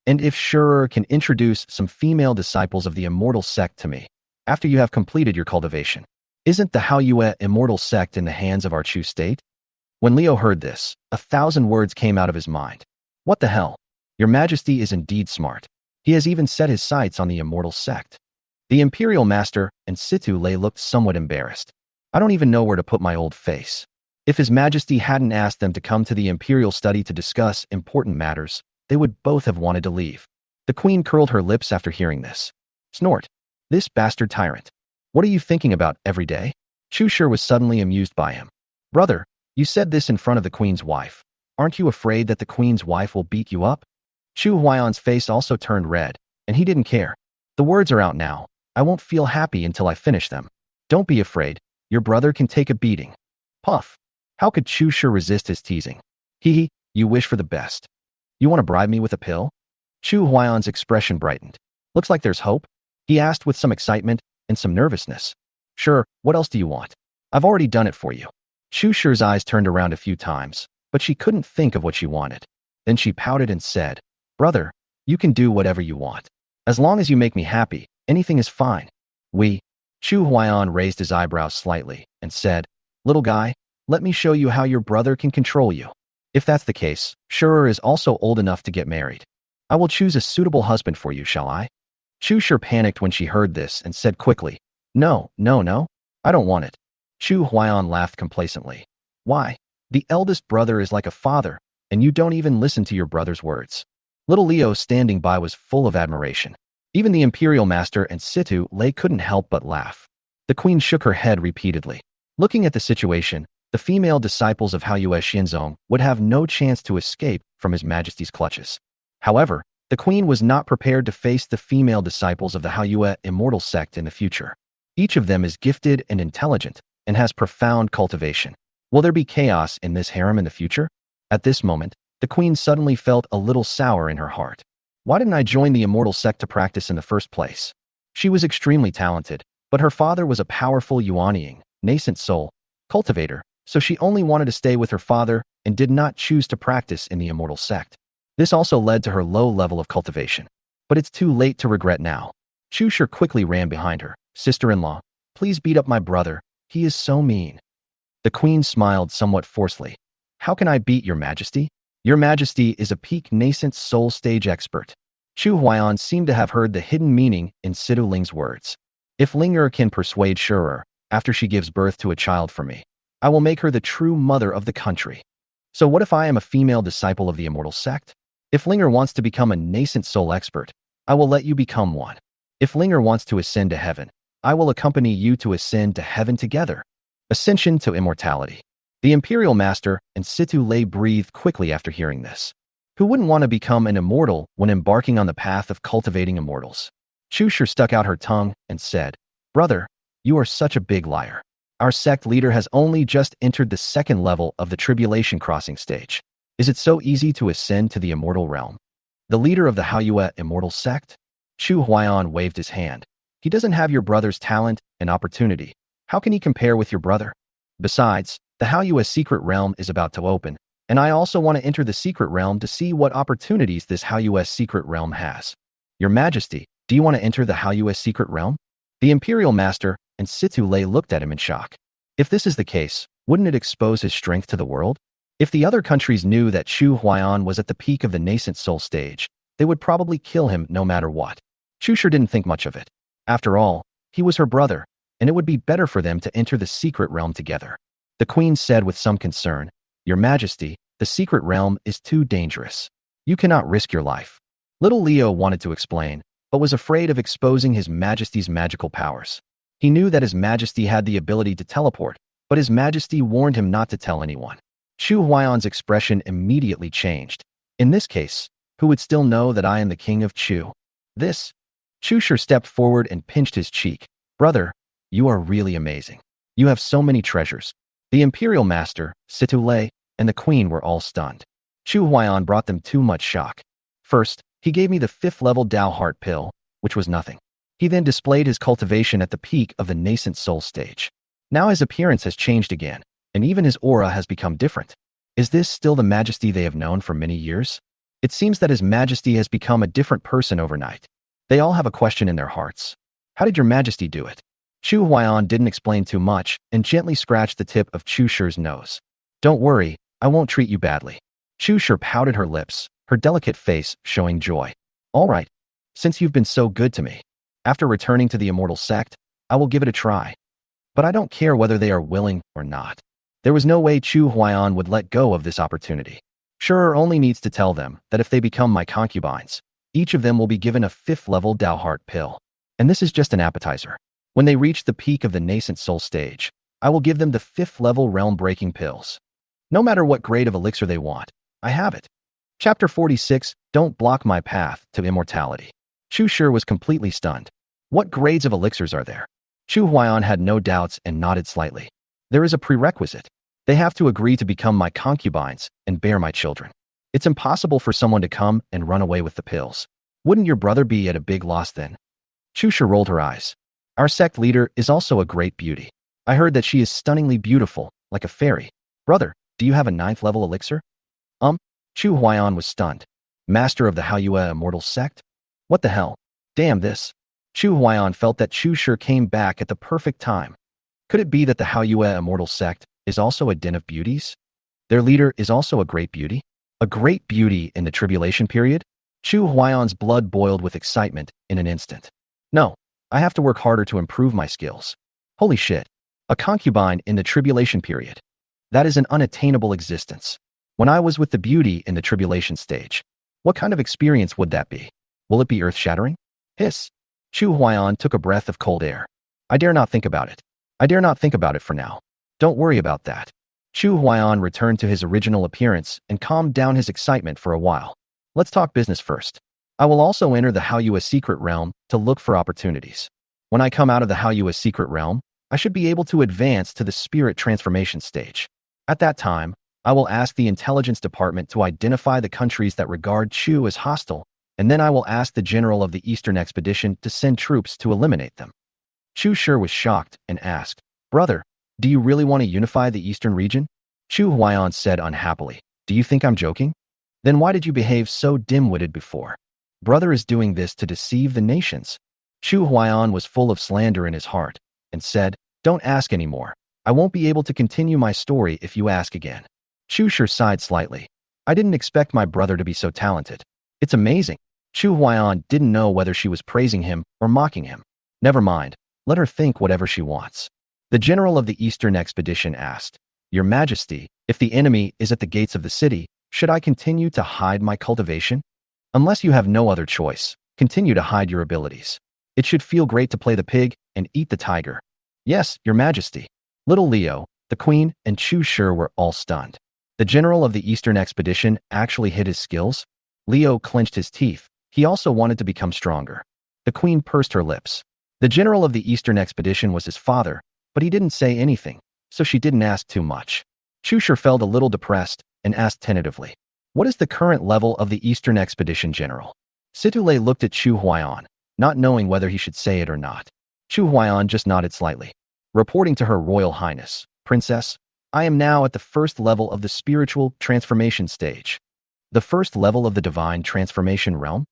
And if Shurer can introduce some female disciples of the immortal sect to me, after you have completed your cultivation, isn't the Haoyue immortal sect in the hands of our Chu state? When Leo heard this, 1,000 words came out of his mind. What the hell? Your Majesty is indeed smart. He has even set his sights on the immortal sect. The Imperial Master and Situ Lei looked somewhat embarrassed. I don't even know where to put my old face. If His Majesty hadn't asked them to come to the Imperial study to discuss important matters, they would both have wanted to leave. The Queen curled her lips after hearing this. Snort. This bastard tyrant. What are you thinking about every day? Chu Shi was suddenly amused by him. Brother, you said this in front of the Queen's wife. Aren't you afraid that the Queen's wife will beat you up? Chu Huaiyan's face also turned red, and he didn't care. The words are out now. I won't feel happy until I finish them. Don't be afraid. Your brother can take a beating. Puff. How could Chu Shi resist his teasing? Hee, you wish for the best. You want to bribe me with a pill? Chu Huaiyan's expression brightened. Looks like there's hope, he asked with some excitement and some nervousness. Sure, what else do you want? I've already done it for you. Chu Shi's eyes turned around a few times, but she couldn't think of what she wanted. Then she pouted and said, Brother, you can do whatever you want. As long as you make me happy, anything is fine. Chu Huaiyan raised his eyebrows slightly and said, Little guy, let me show you how your brother can control you. If that's the case, Shurer is also old enough to get married. I will choose a suitable husband for you, shall I? Chu Shi panicked when she heard this and said quickly, No, I don't want it. Chu Huaiyan laughed complacently. Why? The eldest brother is like a father, and you don't even listen to your brother's words. Little Leo standing by was full of admiration. Even the Imperial Master and Situ Lei couldn't help but laugh. The Queen shook her head repeatedly. Looking at the situation, the female disciples of Haoyue Xianzong would have no chance to escape from His Majesty's clutches. However, the Queen was not prepared to face the female disciples of the Haoyue immortal sect in the future. Each of them is gifted and intelligent, and has profound cultivation. Will there be chaos in this harem in the future? At this moment, the Queen suddenly felt a little sour in her heart. Why didn't I join the immortal sect to practice in the first place? She was extremely talented, but her father was a powerful Yuaniing, nascent soul, cultivator, so she only wanted to stay with her father and did not choose to practice in the immortal sect. This also led to her low level of cultivation. But it's too late to regret now. Chu Shi quickly ran behind her. Sister-in-law, please beat up my brother. He is so mean. The Queen smiled somewhat forcefully. How can I beat Your Majesty? Your Majesty is a peak nascent soul stage expert. Chu Huaiyan seemed to have heard the hidden meaning in Sidu Ling's words. If Linger can persuade Shurer, after she gives birth to a child for me, I will make her the true mother of the country. So what if I am a female disciple of the immortal sect? If Linger wants to become a nascent soul expert, I will let you become one. If Linger wants to ascend to heaven, I will accompany you to ascend to heaven together. Ascension to immortality. The Imperial Master and Situ Lei breathed quickly after hearing this. Who wouldn't want to become an immortal when embarking on the path of cultivating immortals? Chu Shi stuck out her tongue and said, Brother, you are such a big liar. Our sect leader has only just entered the second level of the tribulation crossing stage. Is it so easy to ascend to the immortal realm? The leader of the Haoyue immortal sect? Chu Huaiyan waved his hand. He doesn't have your brother's talent and opportunity. How can he compare with your brother? Besides, the Haoyue secret realm is about to open, and I also want to enter the secret realm to see what opportunities this Haoyue secret realm has. Your Majesty, Do you want to enter the Haoyue's secret realm? The Imperial Master and Situ Lei looked at him in shock. If this is the case, wouldn't it expose his strength to the world? If the other countries knew that Chu Huaiyan was at the peak of the nascent soul stage, they would probably kill him no matter what. Chu Shi didn't think much of it. After all, he was her brother, and it would be better for them to enter the secret realm together. The queen said with some concern, "Your Majesty, the secret realm is too dangerous. You cannot risk your life." Little Leo wanted to explain, but was afraid of exposing His Majesty's magical powers. He knew that His Majesty had the ability to teleport, but His Majesty warned him not to tell anyone. Chu Huaiyan's expression immediately changed. In this case, who would still know that I am the king of Chu? This? Chu Shi stepped forward and pinched his cheek. "Brother, you are really amazing. You have so many treasures." The Imperial Master, Situ Lei, and the Queen were all stunned. Chu Huaiyan brought them too much shock. First, he gave me the 5th level Dao Heart Pill, which was nothing. He then displayed his cultivation at the peak of the nascent soul stage. Now his appearance has changed again, and even his aura has become different. Is this still the Majesty they have known for many years? It seems that His Majesty has become a different person overnight. They all have a question in their hearts. How did your Majesty do it? Chu Huaiyan didn't explain too much and gently scratched the tip of Chu Shi's nose. "Don't worry, I won't treat you badly." Chu Shi pouted her lips, her delicate face showing joy. "All right, since you've been so good to me. After returning to the immortal sect, I will give it a try. But I don't care whether they are willing or not." There was no way Chu Huaiyan would let go of this opportunity. Shirer only needs to tell them that if they become my concubines, each of them will be given a 5th level Dao Heart Pill. And this is just an appetizer. When they reach the peak of the nascent soul stage, I will give them the 5th level realm-breaking pills. No matter what grade of elixir they want, I have it. Chapter 46, Don't Block My Path to Immortality. Chu Shi was completely stunned. What grades of elixirs are there? Chu Huaiyan had no doubts and nodded slightly. There is a prerequisite. They have to agree to become my concubines and bear my children. It's impossible for someone to come and run away with the pills. Wouldn't your brother be at a big loss then? Chu Shi rolled her eyes. Our sect leader is also a great beauty. I heard that she is stunningly beautiful, like a fairy. Brother, do you have a 9th level elixir? Chu Huaiyan was stunned. Master of the Haoyue Immortal Sect? What the hell? Damn this. Chu Huaiyan felt that Chu Shi came back at the perfect time. Could it be that the Haoyue Immortal Sect is also a den of beauties? Their leader is also a great beauty? A great beauty in the tribulation period? Chu Huaiyan's blood boiled with excitement in an instant. No, I have to work harder to improve my skills. Holy shit. A concubine in the tribulation period. That is an unattainable existence. When I was with the beauty in the tribulation stage, what kind of experience would that be? Will it be earth-shattering? Hiss. Chu Huaiyan took a breath of cold air. I dare not think about it. I dare not think about it for now. Don't worry about that. Chu Huaiyan returned to his original appearance and calmed down his excitement for a while. Let's talk business first. I will also enter the Haoyue secret realm to look for opportunities. When I come out of the Haoyue secret realm, I should be able to advance to the spirit transformation stage. At that time, I will ask the intelligence department to identify the countries that regard Chu as hostile, and then I will ask the general of the Eastern Expedition to send troops to eliminate them. Chu Shi was shocked and asked, "Brother, do you really want to unify the Eastern region?" Chu Huaiyan said unhappily, "Do you think I'm joking? Then why did you behave so dim-witted before? Brother is doing this to deceive the nations." Chu Huaiyan was full of slander in his heart and said, "Don't ask anymore. I won't be able to continue my story if you ask again." Chu Shi sighed slightly. I didn't expect my brother to be so talented. It's amazing. Chu Huaiyan didn't know whether she was praising him or mocking him. Never mind. Let her think whatever she wants. The general of the Eastern Expedition asked, "Your Majesty, if the enemy is at the gates of the city, should I continue to hide my cultivation?" Unless you have no other choice, continue to hide your abilities. It should feel great to play the pig and eat the tiger. Yes, Your Majesty. Little Leo, the Queen, and Chu Shi were all stunned. The general of the Eastern Expedition actually hid his skills? Leo clenched his teeth. He also wanted to become stronger. The Queen pursed her lips. The general of the Eastern Expedition was his father, but he didn't say anything, so she didn't ask too much. Chu Shi felt a little depressed and asked tentatively, "What is the current level of the Eastern Expedition General?" Situ Lei looked at Chu Huaiyan, not knowing whether he should say it or not. Chu Huaiyan just nodded slightly. Reporting to Her Royal Highness, "Princess, I am now at the 1st level of the spiritual transformation stage." The 1st level of the divine transformation realm?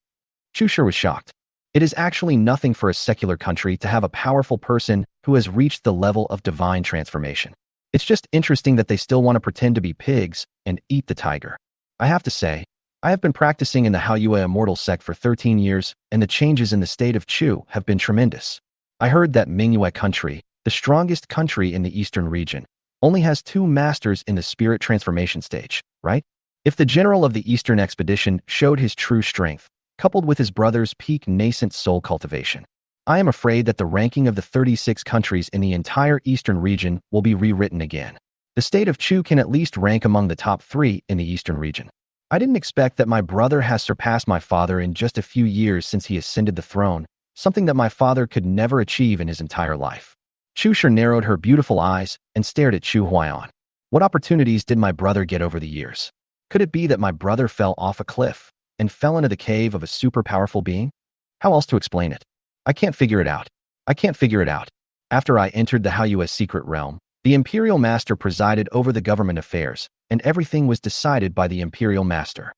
Chu Shi was shocked. It is actually nothing for a secular country to have a powerful person who has reached the level of divine transformation. It's just interesting that they still want to pretend to be pigs and eat the tiger. I have to say, I have been practicing in the Haoyue Immortal sect for 13 years, and the changes in the state of Chu have been tremendous. I heard that Manhwa country, the strongest country in the eastern region, only has 2 masters in the spirit transformation stage, right? If the general of the eastern expedition showed his true strength, coupled with his brother's peak nascent soul cultivation, I am afraid that the ranking of the 36 countries in the entire eastern region will be rewritten again. The state of Chu can at least rank among the top 3 in the eastern region. I didn't expect that my brother has surpassed my father in just a few years since he ascended the throne, something that my father could never achieve in his entire life. Chu Shi narrowed her beautiful eyes and stared at Chu Huaiyan. What opportunities did my brother get over the years? Could it be that my brother fell off a cliff and fell into the cave of a super powerful being? How else to explain it? I can't figure it out. I can't figure it out. After I entered the Haoyue secret realm, the Imperial Master presided over the government affairs, and everything was decided by the Imperial Master.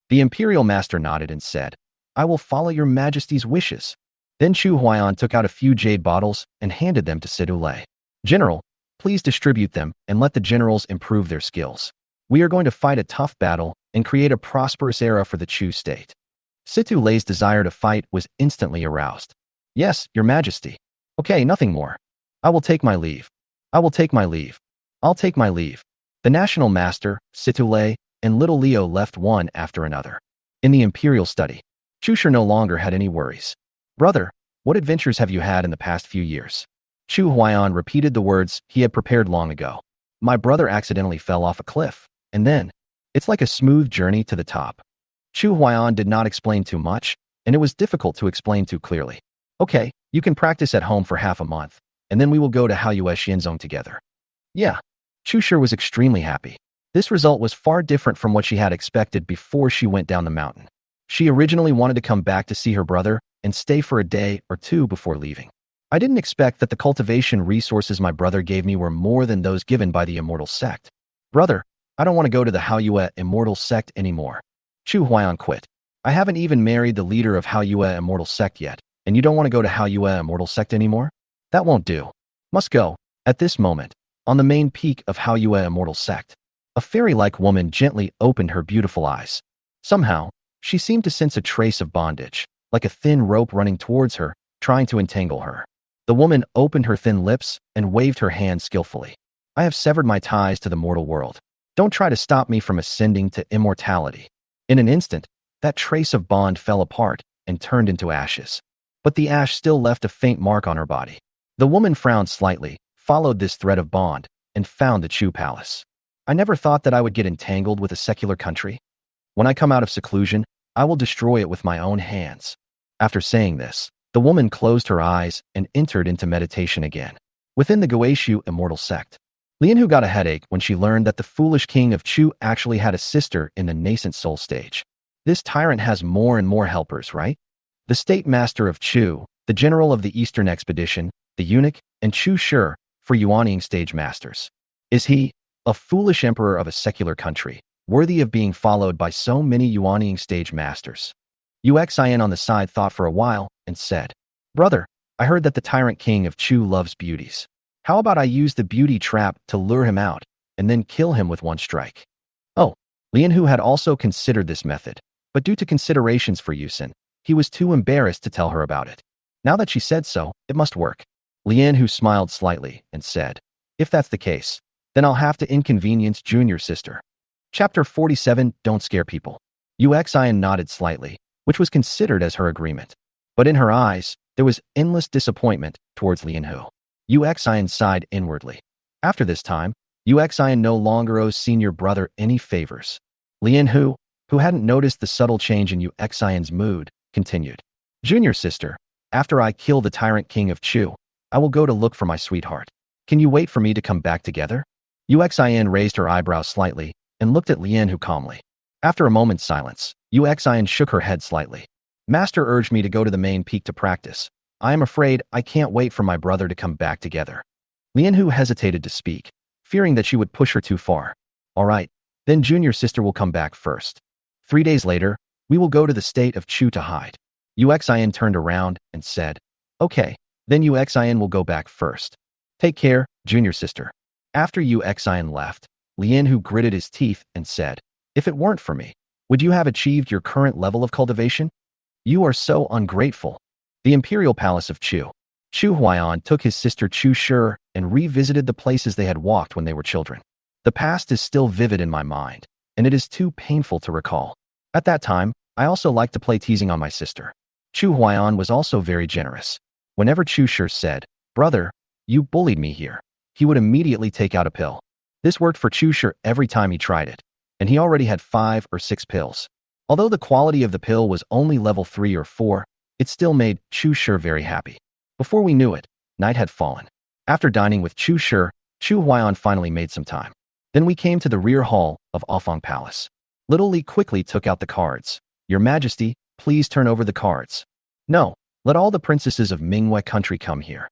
The Imperial Master nodded and said, "I will follow your Majesty's wishes." Then Chu Huaiyan took out a few jade bottles and handed them to Situ Lei. "General, please distribute them and let the generals improve their skills. We are going to fight a tough battle and create a prosperous era for the Chu state." Situ Lei's desire to fight was instantly aroused. "Yes, your Majesty. Okay, nothing more. I will take my leave. I will take my leave. I'll take my leave." The National Master, Situ Lei, and little Leo left one after another. In the Imperial study, Chu Shi no longer had any worries. "Brother, what adventures have you had in the past few years?" Chu Huaiyan repeated the words he had prepared long ago. "My brother accidentally fell off a cliff, and then, it's like a smooth journey to the top." Chu Huaiyan did not explain too much, and it was difficult to explain too clearly. "Okay, you can practice at home for half a month, and then we will go to Haoyue Xianzong together." Yeah. Chu Shi was extremely happy. This result was far different from what she had expected before she went down the mountain. She originally wanted to come back to see her brother and stay for a day or 2 before leaving. "I didn't expect that the cultivation resources my brother gave me were more than those given by the Immortal Sect. Brother, I don't want to go to the Haoyue Immortal Sect anymore." Chu Huaiyan quit. "I haven't even married the leader of Haoyue Immortal Sect yet, and you don't want to go to Haoyue Immortal Sect anymore? That won't do. Must go." At this moment, on the main peak of Haoyue Immortal Sect, a fairy-like woman gently opened her beautiful eyes. Somehow, she seemed to sense a trace of bondage, like a thin rope running towards her, trying to entangle her. The woman opened her thin lips and waved her hand skillfully. "I have severed my ties to the mortal world. Don't try to stop me from ascending to immortality." In an instant, that trace of bond fell apart and turned into ashes. But the ash still left a faint mark on her body. The woman frowned slightly, followed this thread of bond, and found the Chu Palace. "I never thought that I would get entangled with a secular country. When I come out of seclusion, I will destroy it with my own hands." After saying this, the woman closed her eyes and entered into meditation again. Within the Goeishu Immortal Sect, Lianhu got a headache when she learned that the foolish king of Chu actually had a sister in the nascent soul stage. This tyrant has more and more helpers, right? The state master of Chu, the general of the Eastern Expedition, the eunuch, and Chu Shi for Yuanying stage masters. Is he, a foolish emperor of a secular country, worthy of being followed by so many Yuanying stage masters? Uxian on the side thought for a while and said, "Brother, I heard that the tyrant king of Chu loves beauties. How about I use the beauty trap to lure him out and then kill him with one strike?" Oh, Lianhu had also considered this method, but due to considerations for Yusin, he was too embarrassed to tell her about it. Now that she said so, it must work. Lianhu smiled slightly and said, "If that's the case, then I'll have to inconvenience junior sister." Chapter 47, Don't Scare People. Uxian nodded slightly, which was considered as her agreement. But in her eyes, there was endless disappointment towards Lianhu. Uxian sighed inwardly. After this time, Uxian no longer owes senior brother any favors. Lianhu, who hadn't noticed the subtle change in Uxian's mood, continued, "Junior sister, after I kill the tyrant king of Chu, I will go to look for my sweetheart. Can you wait for me to come back together?" Uxian raised her eyebrows slightly and looked at Lianhu calmly. After a moment's silence, Uxian shook her head slightly. "Master urged me to go to the main peak to practice. I am afraid I can't wait for my brother to come back together." Lianhu hesitated to speak, fearing that she would push her too far. "All right, then junior sister will come back first. 3 days later, we will go to the state of Chu to hide." Uxin turned around and said, "Okay, then Uxin will go back first. Take care, junior sister." After Uxin left, Lian Hu gritted his teeth and said, "If it weren't for me, would you have achieved your current level of cultivation? You are so ungrateful." The imperial palace of Chu. Chu Huaiyan took his sister Chu Shi and revisited the places they had walked when they were children. The past is still vivid in my mind, and it is too painful to recall. At that time, I also liked to play teasing on my sister. Chu Huaiyan was also very generous. Whenever Chu Shi said, "Brother, you bullied me here," he would immediately take out a pill. This worked for Chu Shi every time he tried it, and he already had 5 or 6 pills. Although the quality of the pill was only level 3 or 4, it still made Chu Shi very happy. Before we knew it, night had fallen. After dining with Chu Shi, Chu Huaiyan finally made some time. Then we came to the rear hall of Afang Palace. Little Li quickly took out the cards. "Your Majesty, please turn over the cards." "No, let all the princesses of Manhwa country come here."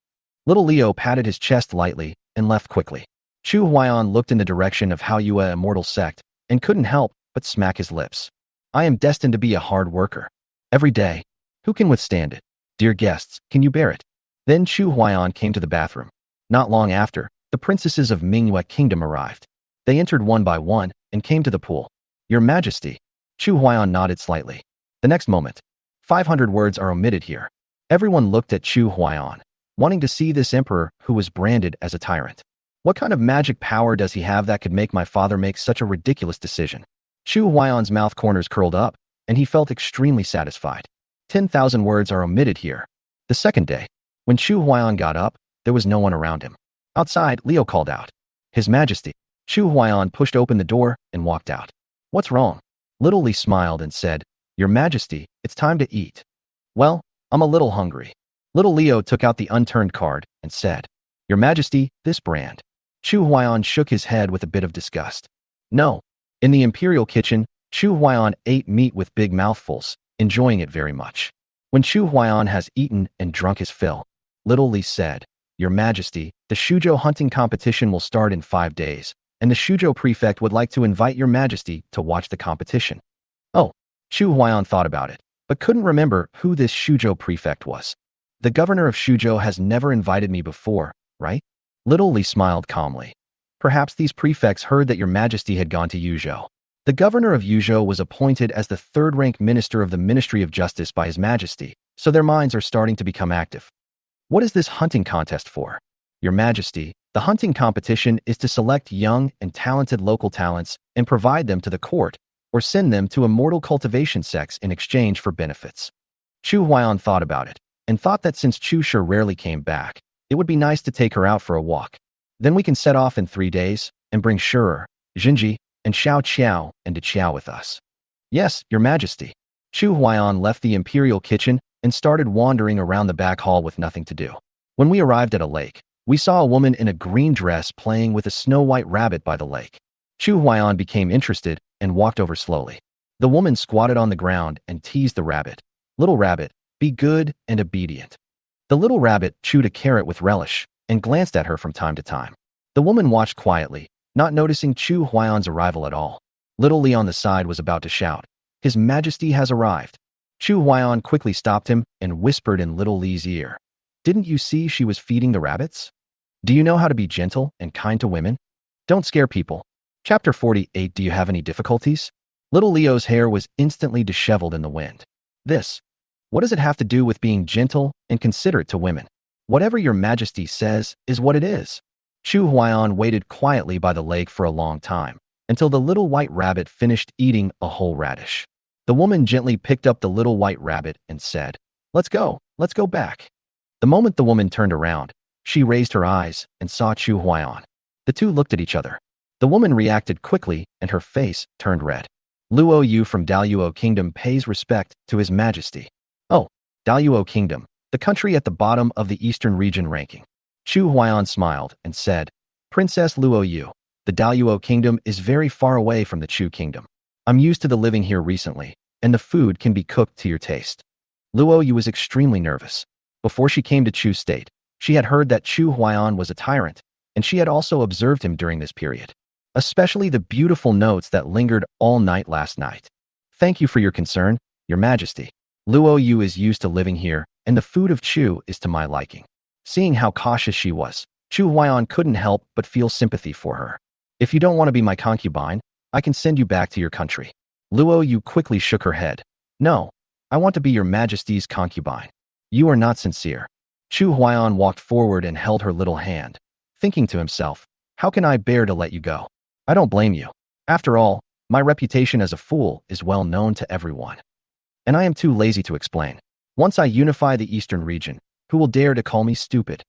Little Leo patted his chest lightly and left quickly. Chu Huaiyan looked in the direction of Hao Yue immortal sect and couldn't help but smack his lips. "I am destined to be a hard worker. Every day. Who can withstand it? Dear guests, can you bear it?" Then Chu Huaiyan came to the bathroom. Not long after, the princesses of Manhwa Kingdom arrived. They entered one by one and came to the pool. "Your Majesty." Chu Huaiyan nodded slightly. The next moment, 500 words are omitted here. Everyone looked at Chu Huaiyan, wanting to see this emperor who was branded as a tyrant. What kind of magic power does he have that could make my father make such a ridiculous decision? Chu Huaiyan's mouth corners curled up, and he felt extremely satisfied. 10,000 words are omitted here. The second day, when Chu Huaiyan got up, there was no one around him. Outside, Leo called out, "His Majesty." Chu Huaiyan pushed open the door and walked out. "What's wrong?" Little Li smiled and said, "Your Majesty, it's time to eat." "Well, I'm a little hungry." Little Leo took out the unturned card and said, "Your Majesty, this brand." Chu Huaiyan shook his head with a bit of disgust. "No." In the imperial kitchen, Chu Huaiyan ate meat with big mouthfuls, enjoying it very much. When Chu Huaiyan has eaten and drunk his fill, Little Li said, "Your Majesty, the Shuzhou hunting competition will start in 5 days, and the Shuzhou prefect would like to invite Your Majesty to watch the competition." Oh, Chu Huaiyan thought about it, but couldn't remember who this Shuzhou prefect was. "The governor of Shuzhou has never invited me before, right?" Little Li smiled calmly. "Perhaps these prefects heard that Your Majesty had gone to Yuzhou." The governor of Yuzhou was appointed as the third-rank minister of the Ministry of Justice by His Majesty, so their minds are starting to become active. "What is this hunting contest for?" "Your Majesty, the hunting competition is to select young and talented local talents and provide them to the court, or send them to immortal cultivation sects in exchange for benefits." Chu Huaiyan thought about it, and thought that since Chu Shi rarely came back, it would be nice to take her out for a walk. Then we can set off in 3 days, and bring Shirer, Jinji, and Xiao Qiao and Qiao with us. "Yes, Your Majesty." Chu Huaiyan left the imperial kitchen and started wandering around the back hall with nothing to do. When we arrived at a lake, we saw a woman in a green dress playing with a snow-white rabbit by the lake. Chu Huaiyan became interested and walked over slowly. The woman squatted on the ground and teased the rabbit. "Little rabbit, be good and obedient." The little rabbit chewed a carrot with relish and glanced at her from time to time. The woman watched quietly, not noticing Chu Huaiyan's arrival at all. Little Li on the side was about to shout, "His Majesty has arrived." Chu Huaiyan quickly stopped him and whispered in Little Li's ear, "Didn't you see she was feeding the rabbits? Do you know how to be gentle and kind to women? Don't scare people." Chapter 48. Do you have any difficulties? Little Leo's hair was instantly disheveled in the wind. What does it have to do with being gentle and considerate to women? Whatever Your Majesty says is what it is. Chu Huaiyan waited quietly by the lake for a long time, until the little white rabbit finished eating a whole radish. The woman gently picked up the little white rabbit and said, let's go back." The moment the woman turned around, she raised her eyes and saw Chu Huaiyan. The two looked at each other. The woman reacted quickly and her face turned red. "Luo Yu from Daluo Kingdom pays respect to His Majesty." "Oh, Daluo Kingdom, the country at the bottom of the Eastern region ranking." Chu Huaiyan smiled and said, "Princess Luo Yu, the Daluo Kingdom is very far away from the Chu Kingdom. I'm used to the living here recently, and the food can be cooked to your taste." Luo Yu was extremely nervous. Before she came to Chu State, she had heard that Chu Huaiyan was a tyrant, and she had also observed him during this period, especially the beautiful notes that lingered all night last night. "Thank you for your concern, Your Majesty." Luo Yu is used to living here, and the food of Chu is to my liking. Seeing how cautious she was, Chu Huaiyan couldn't help but feel sympathy for her. If you don't want to be my concubine, I can send you back to your country. Luo Yu quickly shook her head. No, I want to be your Majesty's concubine. You are not sincere. Chu Huaiyan walked forward and held her little hand, thinking to himself, how can I bear to let you go? I don't blame you. After all, my reputation as a fool is well known to everyone. And I am too lazy to explain. Once I unify the eastern region, who will dare to call me stupid?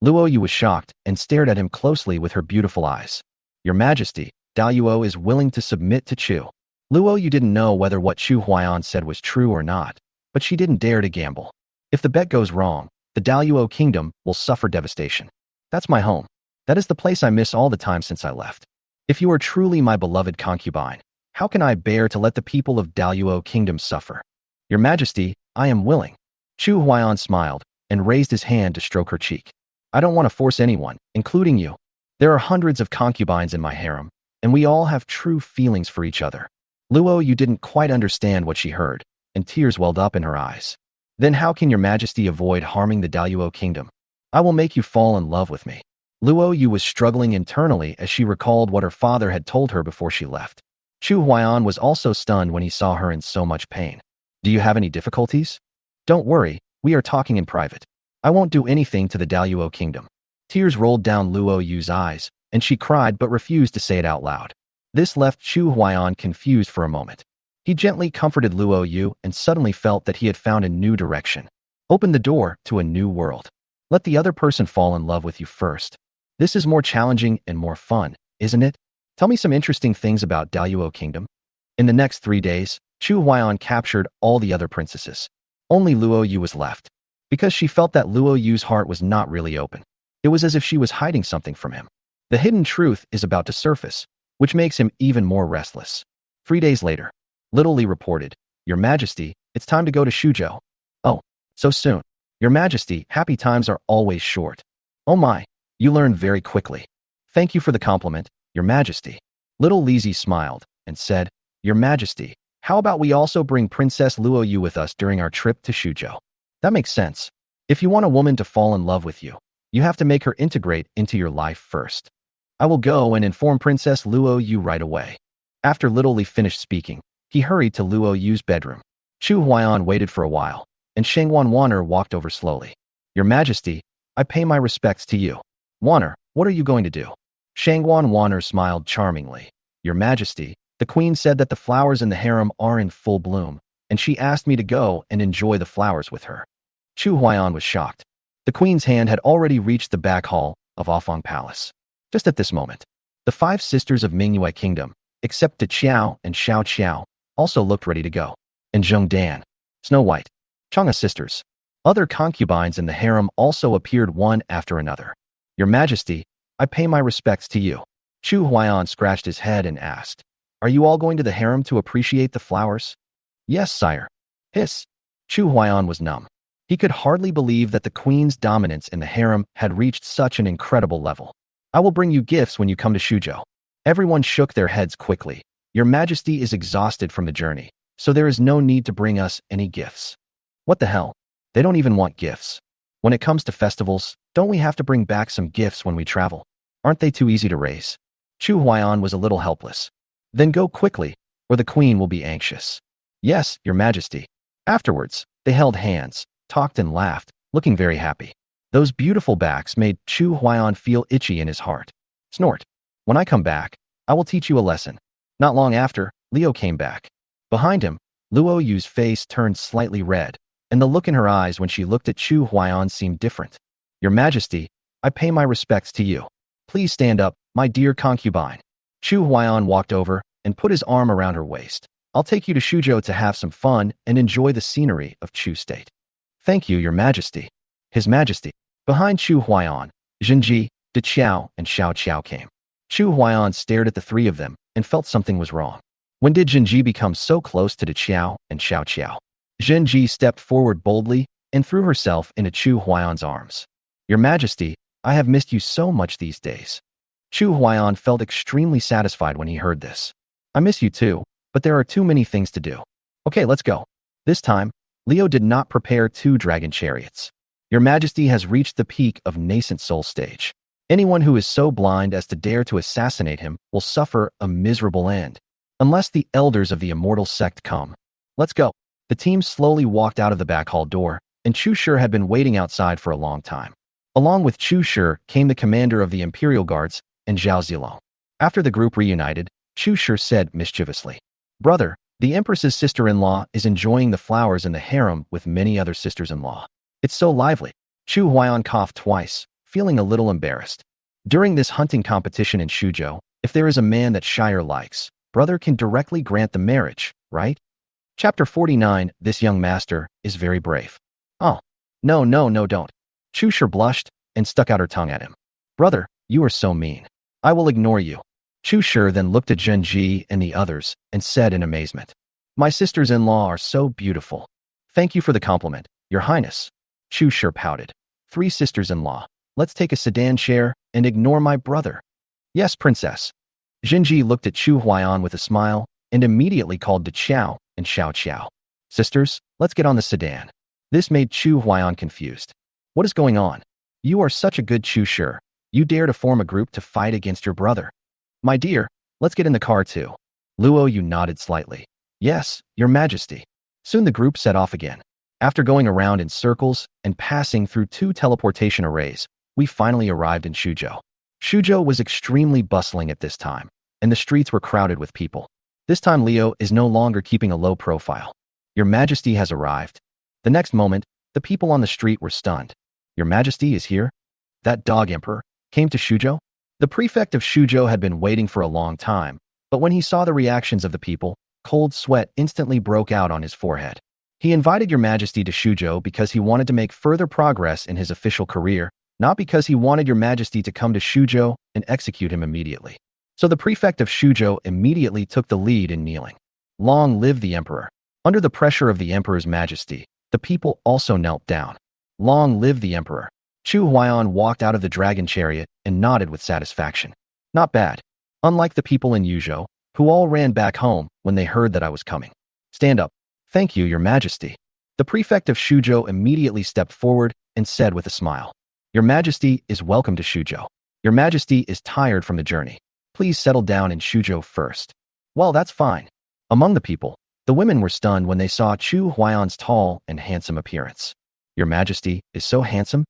Luo Yu was shocked and stared at him closely with her beautiful eyes. Your Majesty, Daluo is willing to submit to Chu. Luo Yu didn't know whether what Chu Huaiyan said was true or not, but she didn't dare to gamble. If the bet goes wrong, the Daluo kingdom will suffer devastation. That's my home. That is the place I miss all the time since I left. If you are truly my beloved concubine, how can I bear to let the people of Daluo kingdom suffer? Your Majesty, I am willing. Chu Huaiyan smiled and raised his hand to stroke her cheek. I don't want to force anyone, including you. There are hundreds of concubines in my harem, and we all have true feelings for each other. Luo Yu didn't quite understand what she heard, and tears welled up in her eyes. Then how can your Majesty avoid harming the Daluo kingdom? I will make you fall in love with me. Luo Yu was struggling internally as she recalled what her father had told her before she left. Chu Huaiyan was also stunned when he saw her in so much pain. Do you have any difficulties? Don't worry, we are talking in private. I won't do anything to the Daluo kingdom. Tears rolled down Luo Yu's eyes, and she cried but refused to say it out loud. This left Chu Huaiyan confused for a moment. He gently comforted Luo Yu and suddenly felt that he had found a new direction. Open the door to a new world. Let the other person fall in love with you first. This is more challenging and more fun, isn't it? Tell me some interesting things about Daluo Kingdom. In the next 3 days, Chu Huaiyan captured all the other princesses. Only Luo Yu was left. Because she felt that Luo Yu's heart was not really open. It was as if she was hiding something from him. The hidden truth is about to surface, which makes him even more restless. 3 days later, Little Li reported, Your Majesty, it's time to go to Shuzhou. Oh, so soon. Your Majesty, happy times are always short. Oh my, you learn very quickly. Thank you for the compliment, Your Majesty. Little Lizzie smiled and said, Your Majesty, how about we also bring Princess Luo Yu with us during our trip to Shuzhou? That makes sense. If you want a woman to fall in love with you, you have to make her integrate into your life first. I will go and inform Princess Luo Yu right away. After Little Li finished speaking, he hurried to Luo Yu's bedroom. Chu Huaiyan waited for a while, and Shangwan Wanner walked over slowly. Your Majesty, I pay my respects to you. Wanner, what are you going to do? Shangwan Wanner smiled charmingly. Your Majesty, the queen said that the flowers in the harem are in full bloom, and she asked me to go and enjoy the flowers with her. Chu Huaiyan was shocked. The queen's hand had already reached the back hall of Afang Palace. Just at this moment, the 5 sisters of Mingyue Kingdom, except De Qiao and Xiao Qiao, also looked ready to go. And Zheng Dan, Snow White, Chang'e sisters. Other concubines in the harem also appeared one after another. Your Majesty, I pay my respects to you. Chu Huaiyan scratched his head and asked, Are you all going to the harem to appreciate the flowers? Yes, sire. Hiss. Chu Huaiyan was numb. He could hardly believe that the queen's dominance in the harem had reached such an incredible level. I will bring you gifts when you come to Shuzhou. Everyone shook their heads quickly. Your Majesty is exhausted from the journey, so there is no need to bring us any gifts. What the hell? They don't even want gifts. When it comes to festivals, don't we have to bring back some gifts when we travel? Aren't they too easy to raise? Chu Huaiyan was a little helpless. Then go quickly, or the queen will be anxious. Yes, Your Majesty. Afterwards, they held hands, talked and laughed, looking very happy. Those beautiful backs made Chu Huaiyan feel itchy in his heart. Snort. When I come back, I will teach you a lesson. Not long after, Leo came back. Behind him, Luo Yu's face turned slightly red, and the look in her eyes when she looked at Chu Huaiyan seemed different. Your Majesty, I pay my respects to you. Please stand up, my dear concubine. Chu Huaiyan walked over and put his arm around her waist. I'll take you to Shuzhou to have some fun and enjoy the scenery of Chu State. Thank you, Your Majesty. His Majesty. Behind Chu Huaiyan, Zhenji, De Qiao, and Xiao Qiao came. Chu Huaiyan stared at the 3 of them and felt something was wrong. When did Zhenji become so close to De Qiao and Xiao Qiao? Zhenji stepped forward boldly and threw herself into Chu Huaiyan's arms. Your Majesty, I have missed you so much these days. Chu Huaiyan felt extremely satisfied when he heard this. I miss you too, but there are too many things to do. Okay, let's go. This time, Leo did not prepare 2 dragon chariots. Your Majesty has reached the peak of nascent soul stage. Anyone who is so blind as to dare to assassinate him will suffer a miserable end. Unless the elders of the immortal sect come. Let's go. The team slowly walked out of the back hall door, and Chu Shi had been waiting outside for a long time. Along with Chu Shi came the commander of the Imperial Guards and Zhao Zilong. After the group reunited, Chu Shi said mischievously, "Brother, the Empress's sister-in-law is enjoying the flowers in the harem with many other sisters-in-law. It's so lively." Chu Huaiyan coughed twice, feeling a little embarrassed. During this hunting competition in Shuzhou, if there is a man that Shire likes, brother can directly grant the marriage, right? Chapter 49, This young master is very brave. Oh, no, don't. Chu Shi blushed and stuck out her tongue at him. Brother, you are so mean. I will ignore you. Chu Shi then looked at Zhen Ji and the others and said in amazement, My sisters-in-law are so beautiful. Thank you for the compliment, Your Highness. Chu Shi pouted. 3 sisters-in-law. Let's take a sedan chair and ignore my brother. Yes, princess. Zhen Ji looked at Chu Huaiyan with a smile and immediately called to Qiao and Xiao Qiao. Sisters, let's get on the sedan. This made Chu Huaiyan confused. What is going on? You are such a good Chu Shi. You dare to form a group to fight against your brother. My dear, let's get in the car too. Luo Yu nodded slightly. Yes, Your Majesty. Soon the group set off again. After going around in circles and passing through 2 teleportation arrays, we finally arrived in Shuzhou. Shuzhou was extremely bustling at this time, and the streets were crowded with people. This time Leo is no longer keeping a low profile. Your Majesty has arrived. The next moment, the people on the street were stunned. Your Majesty is here? That dog emperor came to Shuzhou? The prefect of Shuzhou had been waiting for a long time, but when he saw the reactions of the people, cold sweat instantly broke out on his forehead. He invited Your Majesty to Shuzhou because he wanted to make further progress in his official career, not because he wanted Your Majesty to come to Shuzhou and execute him immediately. So the prefect of Shuzhou immediately took the lead in kneeling. Long live the emperor. Under the pressure of the emperor's majesty, the people also knelt down. Long live the emperor. Chu Huaiyan walked out of the dragon chariot and nodded with satisfaction. Not bad. Unlike the people in Yuzhou, who all ran back home when they heard that I was coming. Stand up. Thank you, Your Majesty. The prefect of Shuzhou immediately stepped forward and said with a smile, Your Majesty is welcome to Shuzhou. Your Majesty is tired from the journey. Please settle down in Shuzhou first. Well, that's fine. Among the people, the women were stunned when they saw Chu Huaiyan's tall and handsome appearance. Your Majesty is so handsome?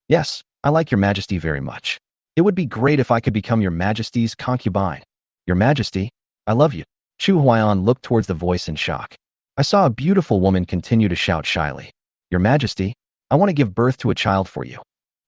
Yes, I like Your Majesty very much. It would be great if I could become Your Majesty's concubine. Your Majesty, I love you. Chu Huaiyan looked towards the voice in shock. I saw a beautiful woman continue to shout shyly. Your Majesty, I want to give birth to a child for you.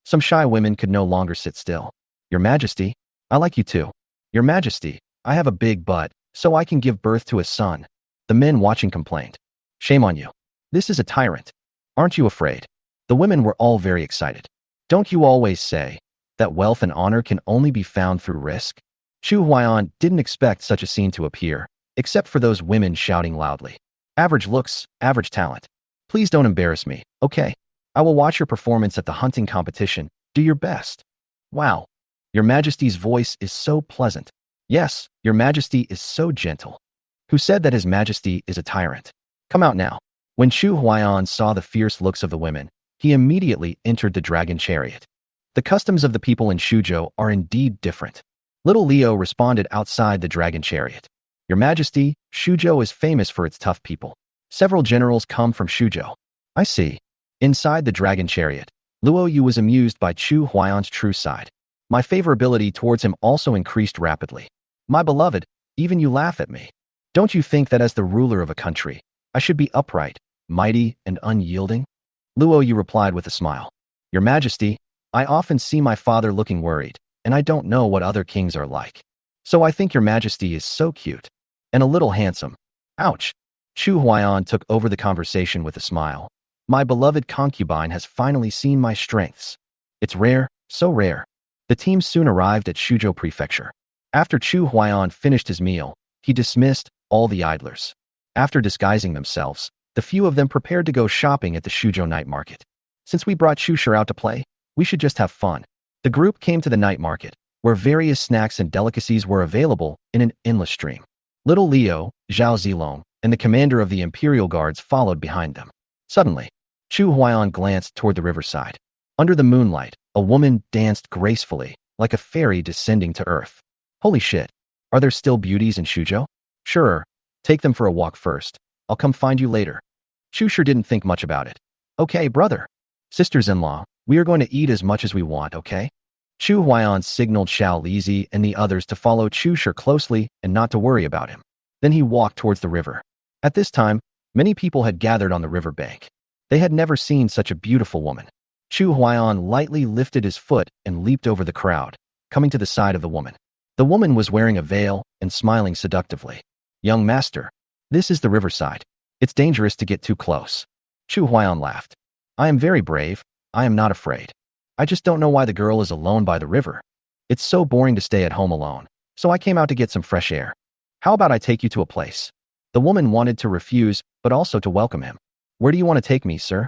Some shy women could no longer sit still. Your Majesty, I like you too. Your Majesty, I have a big butt, so I can give birth to a son. The men watching complained. Shame on you. This is a tyrant. Aren't you afraid? The women were all very excited. Don't you always say that wealth and honor can only be found through risk? Chu Huaiyan didn't expect such a scene to appear, except for those women shouting loudly. Average looks, average talent. Please don't embarrass me, okay? I will watch your performance at the hunting competition. Do your best. Wow. Your Majesty's voice is so pleasant. Yes, Your Majesty is so gentle. Who said that His Majesty is a tyrant? Come out now. When Chu Huaiyan saw the fierce looks of the women, he immediately entered the dragon chariot. The customs of the people in Shuzhou are indeed different. Little Leo responded outside the dragon chariot. Your Majesty, Shuzhou is famous for its tough people. Several generals come from Shuzhou. I see. Inside the dragon chariot, Luo Yu was amused by Chu Huaiyan's true side. My favorability towards him also increased rapidly. My beloved, even you laugh at me. Don't you think that as the ruler of a country, I should be upright, mighty, and unyielding? Luo Yu replied with a smile. Your Majesty, I often see my father looking worried, and I don't know what other kings are like. So I think Your Majesty is so cute. And a little handsome. Ouch. Chu Huaiyan took over the conversation with a smile. My beloved concubine has finally seen my strengths. It's rare, so rare. The team soon arrived at Shuzhou Prefecture. After Chu Huaiyan finished his meal, he dismissed all the idlers. After disguising themselves, the few of them prepared to go shopping at the Shuzhou night market. Since we brought Chu Shi out to play, we should just have fun. The group came to the night market, where various snacks and delicacies were available in an endless stream. Little Leo, Zhao Zilong, and the commander of the Imperial Guards followed behind them. Suddenly, Chu Huaiyan glanced toward the riverside. Under the moonlight, a woman danced gracefully, like a fairy descending to earth. Holy shit. Are there still beauties in Shuzhou? Sure. Take them for a walk first. I'll come find you later. Chu sure didn't think much about it. Okay, brother. Sisters-in-law, we are going to eat as much as we want, okay? Chu Huaiyan signaled Xiao Lizi and the others to follow Chu Shi closely and not to worry about him. Then he walked towards the river. At this time, many people had gathered on the river bank. They had never seen such a beautiful woman. Chu Huaiyan lightly lifted his foot and leaped over the crowd, coming to the side of the woman. The woman was wearing a veil and smiling seductively. Young master, this is the riverside. It's dangerous to get too close. Chu Huaiyan laughed. I am very brave. I am not afraid. I just don't know why the girl is alone by the river. It's so boring to stay at home alone, so I came out to get some fresh air. How about I take you to a place? The woman wanted to refuse, but also to welcome him. Where do you want to take me, sir?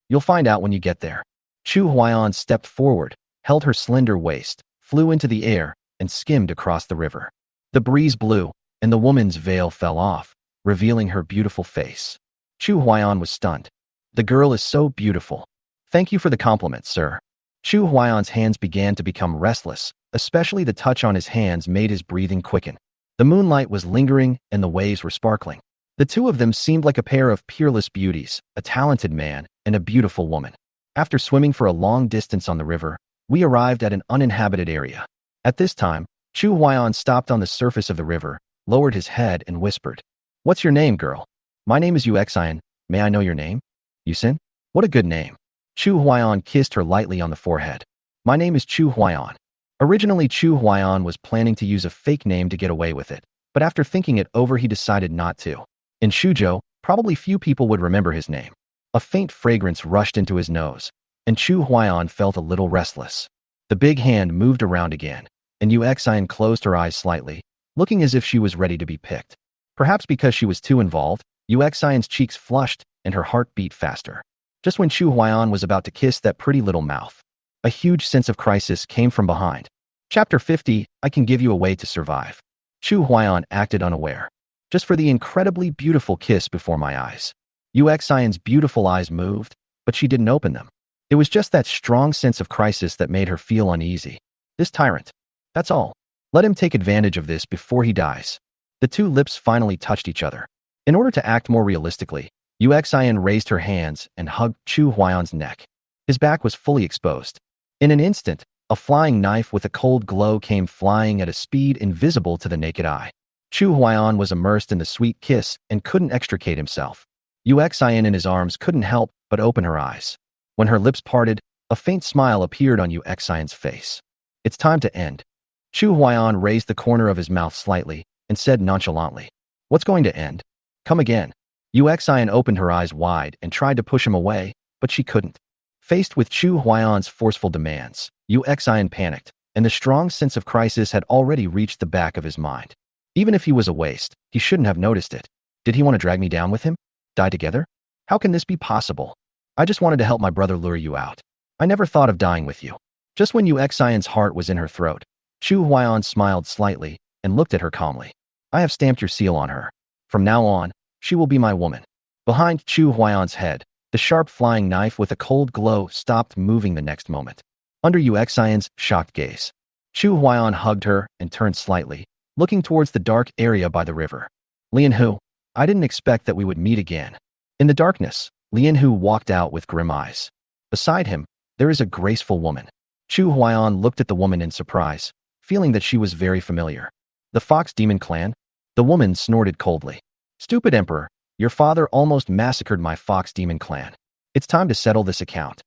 You'll find out when you get there. Chu Huaiyan stepped forward, held her slender waist, flew into the air, and skimmed across the river. The breeze blew, and the woman's veil fell off, revealing her beautiful face. Chu Huaiyan was stunned. The girl is so beautiful. Thank you for the compliment, sir. Chu Huaiyan's hands began to become restless, especially the touch on his hands made his breathing quicken. The moonlight was lingering and the waves were sparkling. The two of them seemed like a pair of peerless beauties, a talented man and a beautiful woman. After swimming for a long distance on the river, we arrived at an uninhabited area. At this time, Chu Huaiyan stopped on the surface of the river, lowered his head and whispered, What's your name, girl? My name is Yuxian. May I know your name? Yusin? What a good name. Chu Huaiyan kissed her lightly on the forehead. My name is Chu Huaiyan. Originally, Chu Huaiyan was planning to use a fake name to get away with it, but after thinking it over he decided not to. In Shuzhou, probably few people would remember his name. A faint fragrance rushed into his nose, and Chu Huaiyan felt a little restless. The big hand moved around again, and Yuxian closed her eyes slightly, looking as if she was ready to be picked. Perhaps because she was too involved, Yuxian's cheeks flushed and her heart beat faster. Just when Chu Huaiyan was about to kiss that pretty little mouth, a huge sense of crisis came from behind. Chapter 50, I can give you a way to survive. Chu Huaiyan acted unaware. Just for the incredibly beautiful kiss before my eyes. Yuxian's beautiful eyes moved, but she didn't open them. It was just that strong sense of crisis that made her feel uneasy. This tyrant. That's all. Let him take advantage of this before he dies. The two lips finally touched each other. In order to act more realistically, Yuxian raised her hands and hugged Chu Huaiyan's neck. His back was fully exposed. In an instant, a flying knife with a cold glow came flying at a speed invisible to the naked eye. Chu Huaiyan was immersed in the sweet kiss and couldn't extricate himself. Yuxian in his arms couldn't help but open her eyes. When her lips parted, a faint smile appeared on Yuxian's face. It's time to end. Chu Huaiyan raised the corner of his mouth slightly and said nonchalantly, What's going to end? Come again. Yuxian opened her eyes wide and tried to push him away, but she couldn't. Faced with Chu Huaiyan's forceful demands, Yuxian panicked, and the strong sense of crisis had already reached the back of his mind. Even if he was a waste, he shouldn't have noticed it. Did he want to drag me down with him? Die together? How can this be possible? I just wanted to help my brother lure you out. I never thought of dying with you. Just when Yuxian's heart was in her throat, Chu Huaiyan smiled slightly and looked at her calmly. I have stamped your seal on her. From now on, she will be my woman. Behind Chu Huaiyan's head, the sharp flying knife with a cold glow stopped moving the next moment. Under Yuxian's shocked gaze, Chu Huaiyan hugged her and turned slightly, looking towards the dark area by the river. Lianhu, I didn't expect that we would meet again. In the darkness, Lianhu walked out with grim eyes. Beside him, there is a graceful woman. Chu Huaiyan looked at the woman in surprise, feeling that she was very familiar. The Fox Demon Clan? The woman snorted coldly. Stupid Emperor, your father almost massacred my Fox Demon Clan. It's time to settle this account.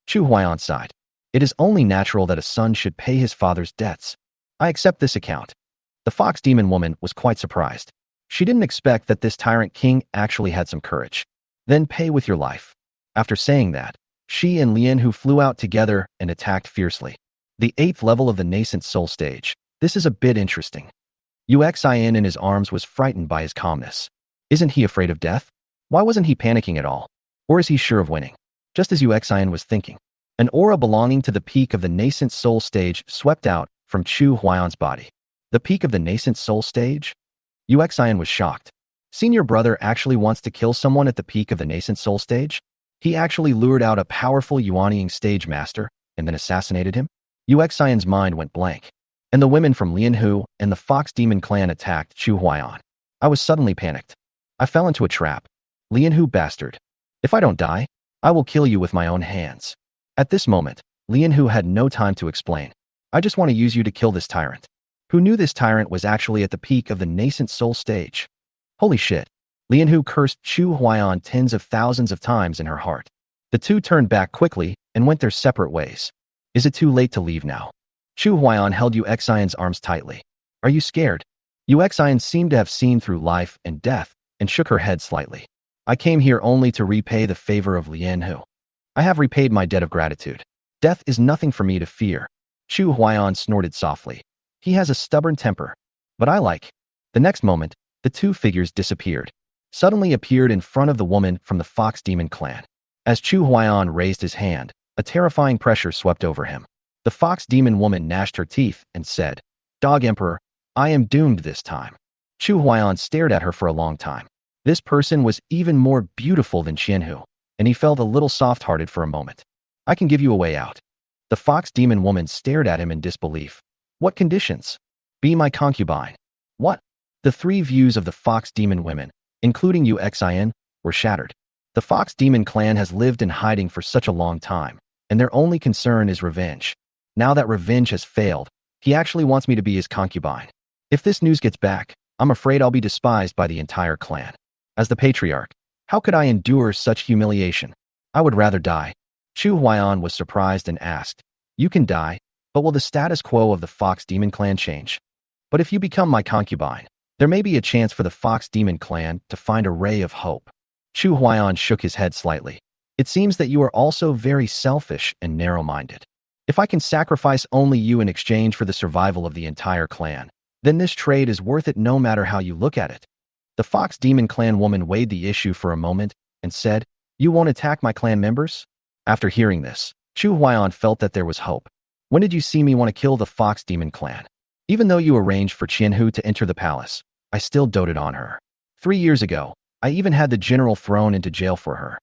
Chu Huaiyan sighed. It is only natural that a son should pay his father's debts. I accept this account. The Fox Demon woman was quite surprised. She didn't expect that this tyrant king actually had some courage. Then pay with your life. After saying that, she and Lianhu flew out together and attacked fiercely. The 8th level of the nascent soul stage. This is a bit interesting. Yuxian in his arms was frightened by his calmness. Isn't he afraid of death? Why wasn't he panicking at all? Or is he sure of winning? Just as Yuxian was thinking, an aura belonging to the peak of the nascent soul stage swept out from Chu Huaiyan's body. The peak of the nascent soul stage? Yuxian was shocked. Senior brother actually wants to kill someone at the peak of the nascent soul stage? He actually lured out a powerful Yuanying stage master and then assassinated him? Yu Xian's mind went blank. And the women from Lianhu and the Fox Demon clan attacked Chu Huaiyan. I was suddenly panicked. I fell into a trap. Lianhu bastard. If I don't die, I will kill you with my own hands. At this moment, Lianhu had no time to explain. I just want to use you to kill this tyrant. Who knew this tyrant was actually at the peak of the nascent soul stage? Holy shit. Lianhu cursed Chu Huaiyan tens of thousands of times in her heart. The two turned back quickly and went their separate ways. Is it too late to leave now? Chu Huaiyan held Yu Xian's arms tightly. Are you scared? Yu Xian seemed to have seen through life and death and shook her head slightly. I came here only to repay the favor of Lianhu. I have repaid my debt of gratitude. Death is nothing for me to fear. Chu Huaiyan snorted softly. He has a stubborn temper. But I like. The next moment, the two figures disappeared. Suddenly appeared in front of the woman from the Fox Demon clan. As Chu Huaiyan raised his hand, a terrifying pressure swept over him. The Fox Demon woman gnashed her teeth and said, Dog Emperor, I am doomed this time. Chu Huaiyan stared at her for a long time. This person was even more beautiful than Qianhu, and he felt a little soft-hearted for a moment. I can give you a way out. The Fox Demon woman stared at him in disbelief. What conditions? Be my concubine. What? The three views of the Fox Demon women, including Yu Xian, were shattered. The Fox Demon clan has lived in hiding for such a long time, and their only concern is revenge. Now that revenge has failed, he actually wants me to be his concubine. If this news gets back, I'm afraid I'll be despised by the entire clan. As the patriarch, how could I endure such humiliation? I would rather die. Chu Huaiyan was surprised and asked, You can die, but will the status quo of the Fox Demon clan change? But if you become my concubine, there may be a chance for the Fox Demon clan to find a ray of hope. Chu Huaiyan shook his head slightly. It seems that you are also very selfish and narrow-minded. If I can sacrifice only you in exchange for the survival of the entire clan, then this trade is worth it no matter how you look at it. The Fox Demon clan woman weighed the issue for a moment and said, You won't attack my clan members? After hearing this, Chu Huaiyan felt that there was hope. When did you see me want to kill the Fox Demon clan? Even though you arranged for Qianhu to enter the palace, I still doted on her. 3 years ago, I even had the general thrown into jail for her.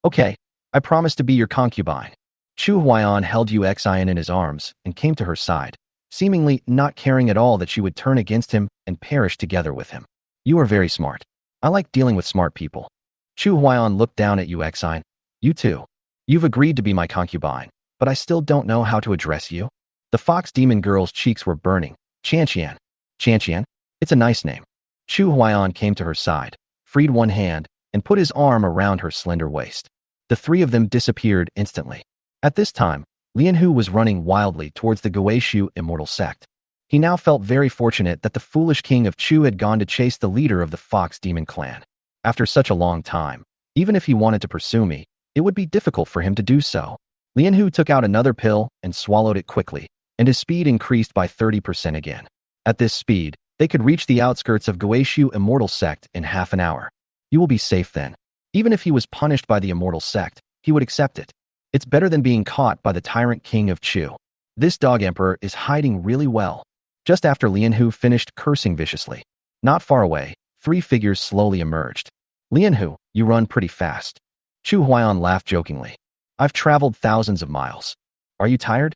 Okay, I promise to be your concubine. Chu Huaiyan held Yu Xian in his arms and came to her side, seemingly not caring at all that she would turn against him and perish together with him. You are very smart. I like dealing with smart people. Chu Huaiyan looked down at Yu Xian. You too. You've agreed to be my concubine, but I still don't know how to address you. The Fox Demon girl's cheeks were burning. Chanqian. Chanqian? It's a nice name. Chu Huaiyan came to her side, freed one hand, and put his arm around her slender waist. The three of them disappeared instantly. At this time, Lianhu was running wildly towards the Guishu immortal sect. He now felt very fortunate that the foolish king of Chu had gone to chase the leader of the Fox Demon clan. After such a long time, even if he wanted to pursue me, it would be difficult for him to do so. Lianhu took out another pill and swallowed it quickly, and his speed increased by 30% again. At this speed, they could reach the outskirts of Guishu immortal sect in half an hour. You will be safe then. Even if he was punished by the immortal sect, he would accept it. It's better than being caught by the tyrant king of Chu. This dog emperor is hiding really well. Just after Lianhu finished cursing viciously, not far away, 3 figures slowly emerged. Lianhu, you run pretty fast. Chu Huaiyan laughed jokingly. I've traveled thousands of miles. Are you tired?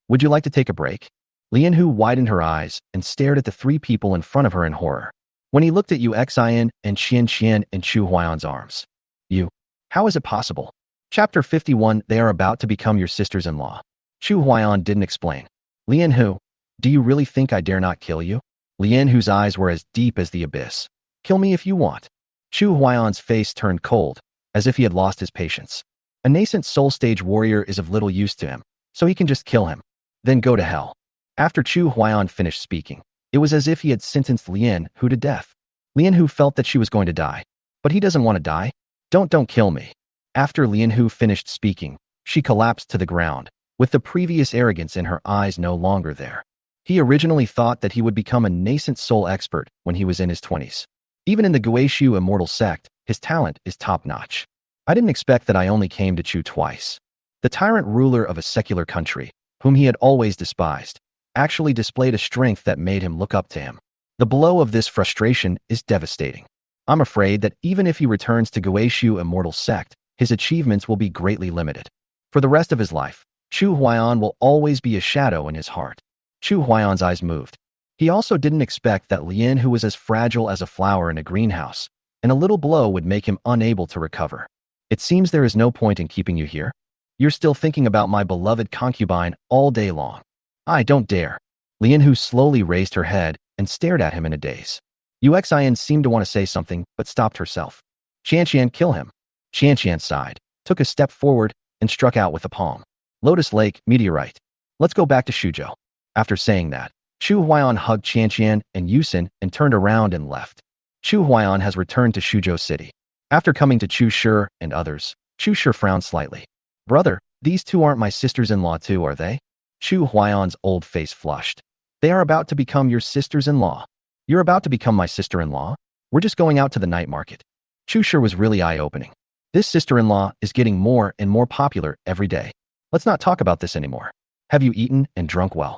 Would you like to take a break? Lianhu widened her eyes and stared at the 3 people in front of her in horror. When he looked at Yu Xian and Qian in Chu Huaiyan's arms. You. How is it possible? Chapter 51. They are about to become your sisters-in-law. Chu Huaiyan didn't explain. Lianhu, do you really think I dare not kill you? Lianhu's eyes were as deep as the abyss. Kill me if you want. Chu Huaiyan's face turned cold, as if he had lost his patience. A nascent soul stage warrior is of little use to him, so he can just kill him. Then go to hell. After Chu Huaiyan finished speaking, it was as if he had sentenced Lianhu to death. Lianhu felt that she was going to die. But he doesn't want to die. Don't kill me. After Lianhu finished speaking, she collapsed to the ground, with the previous arrogance in her eyes no longer there. He originally thought that he would become a nascent soul expert when he was in his 20s. Even in the Guishu immortal sect, his talent is top-notch. I didn't expect that I only came to Chu twice. The tyrant ruler of a secular country, whom he had always despised, actually displayed a strength that made him look up to him. The blow of this frustration is devastating. I'm afraid that even if he returns to Guishu immortal sect, his achievements will be greatly limited. For the rest of his life, Chu Huaiyan will always be a shadow in his heart. Chu Huaiyan's eyes moved. He also didn't expect that Lien, who was as fragile as a flower in a greenhouse, and a little blow would make him unable to recover. It seems there is no point in keeping you here. You're still thinking about my beloved concubine all day long. I don't dare. Lien, who slowly raised her head and stared at him in a daze. Uxian seemed to want to say something, but stopped herself. Qianqian, kill him. Qianqian sighed, took a step forward, and struck out with a palm. Lotus Lake, meteorite. Let's go back to Shuzhou. After saying that, Chu Huaiyan hugged Qianqian and Yusin and turned around and left. Chu Huaiyan has returned to Shuzhou City. After coming to Chu Shi and others, Chu Shi frowned slightly. Brother, these two aren't my sisters-in-law too, are they? Chu Huaiyan's old face flushed. They are about to become your sisters-in-law. You're about to become my sister-in-law? We're just going out to the night market. Chu Shi was really eye-opening. This sister-in-law is getting more and more popular every day. Let's not talk about this anymore. Have you eaten and drunk well?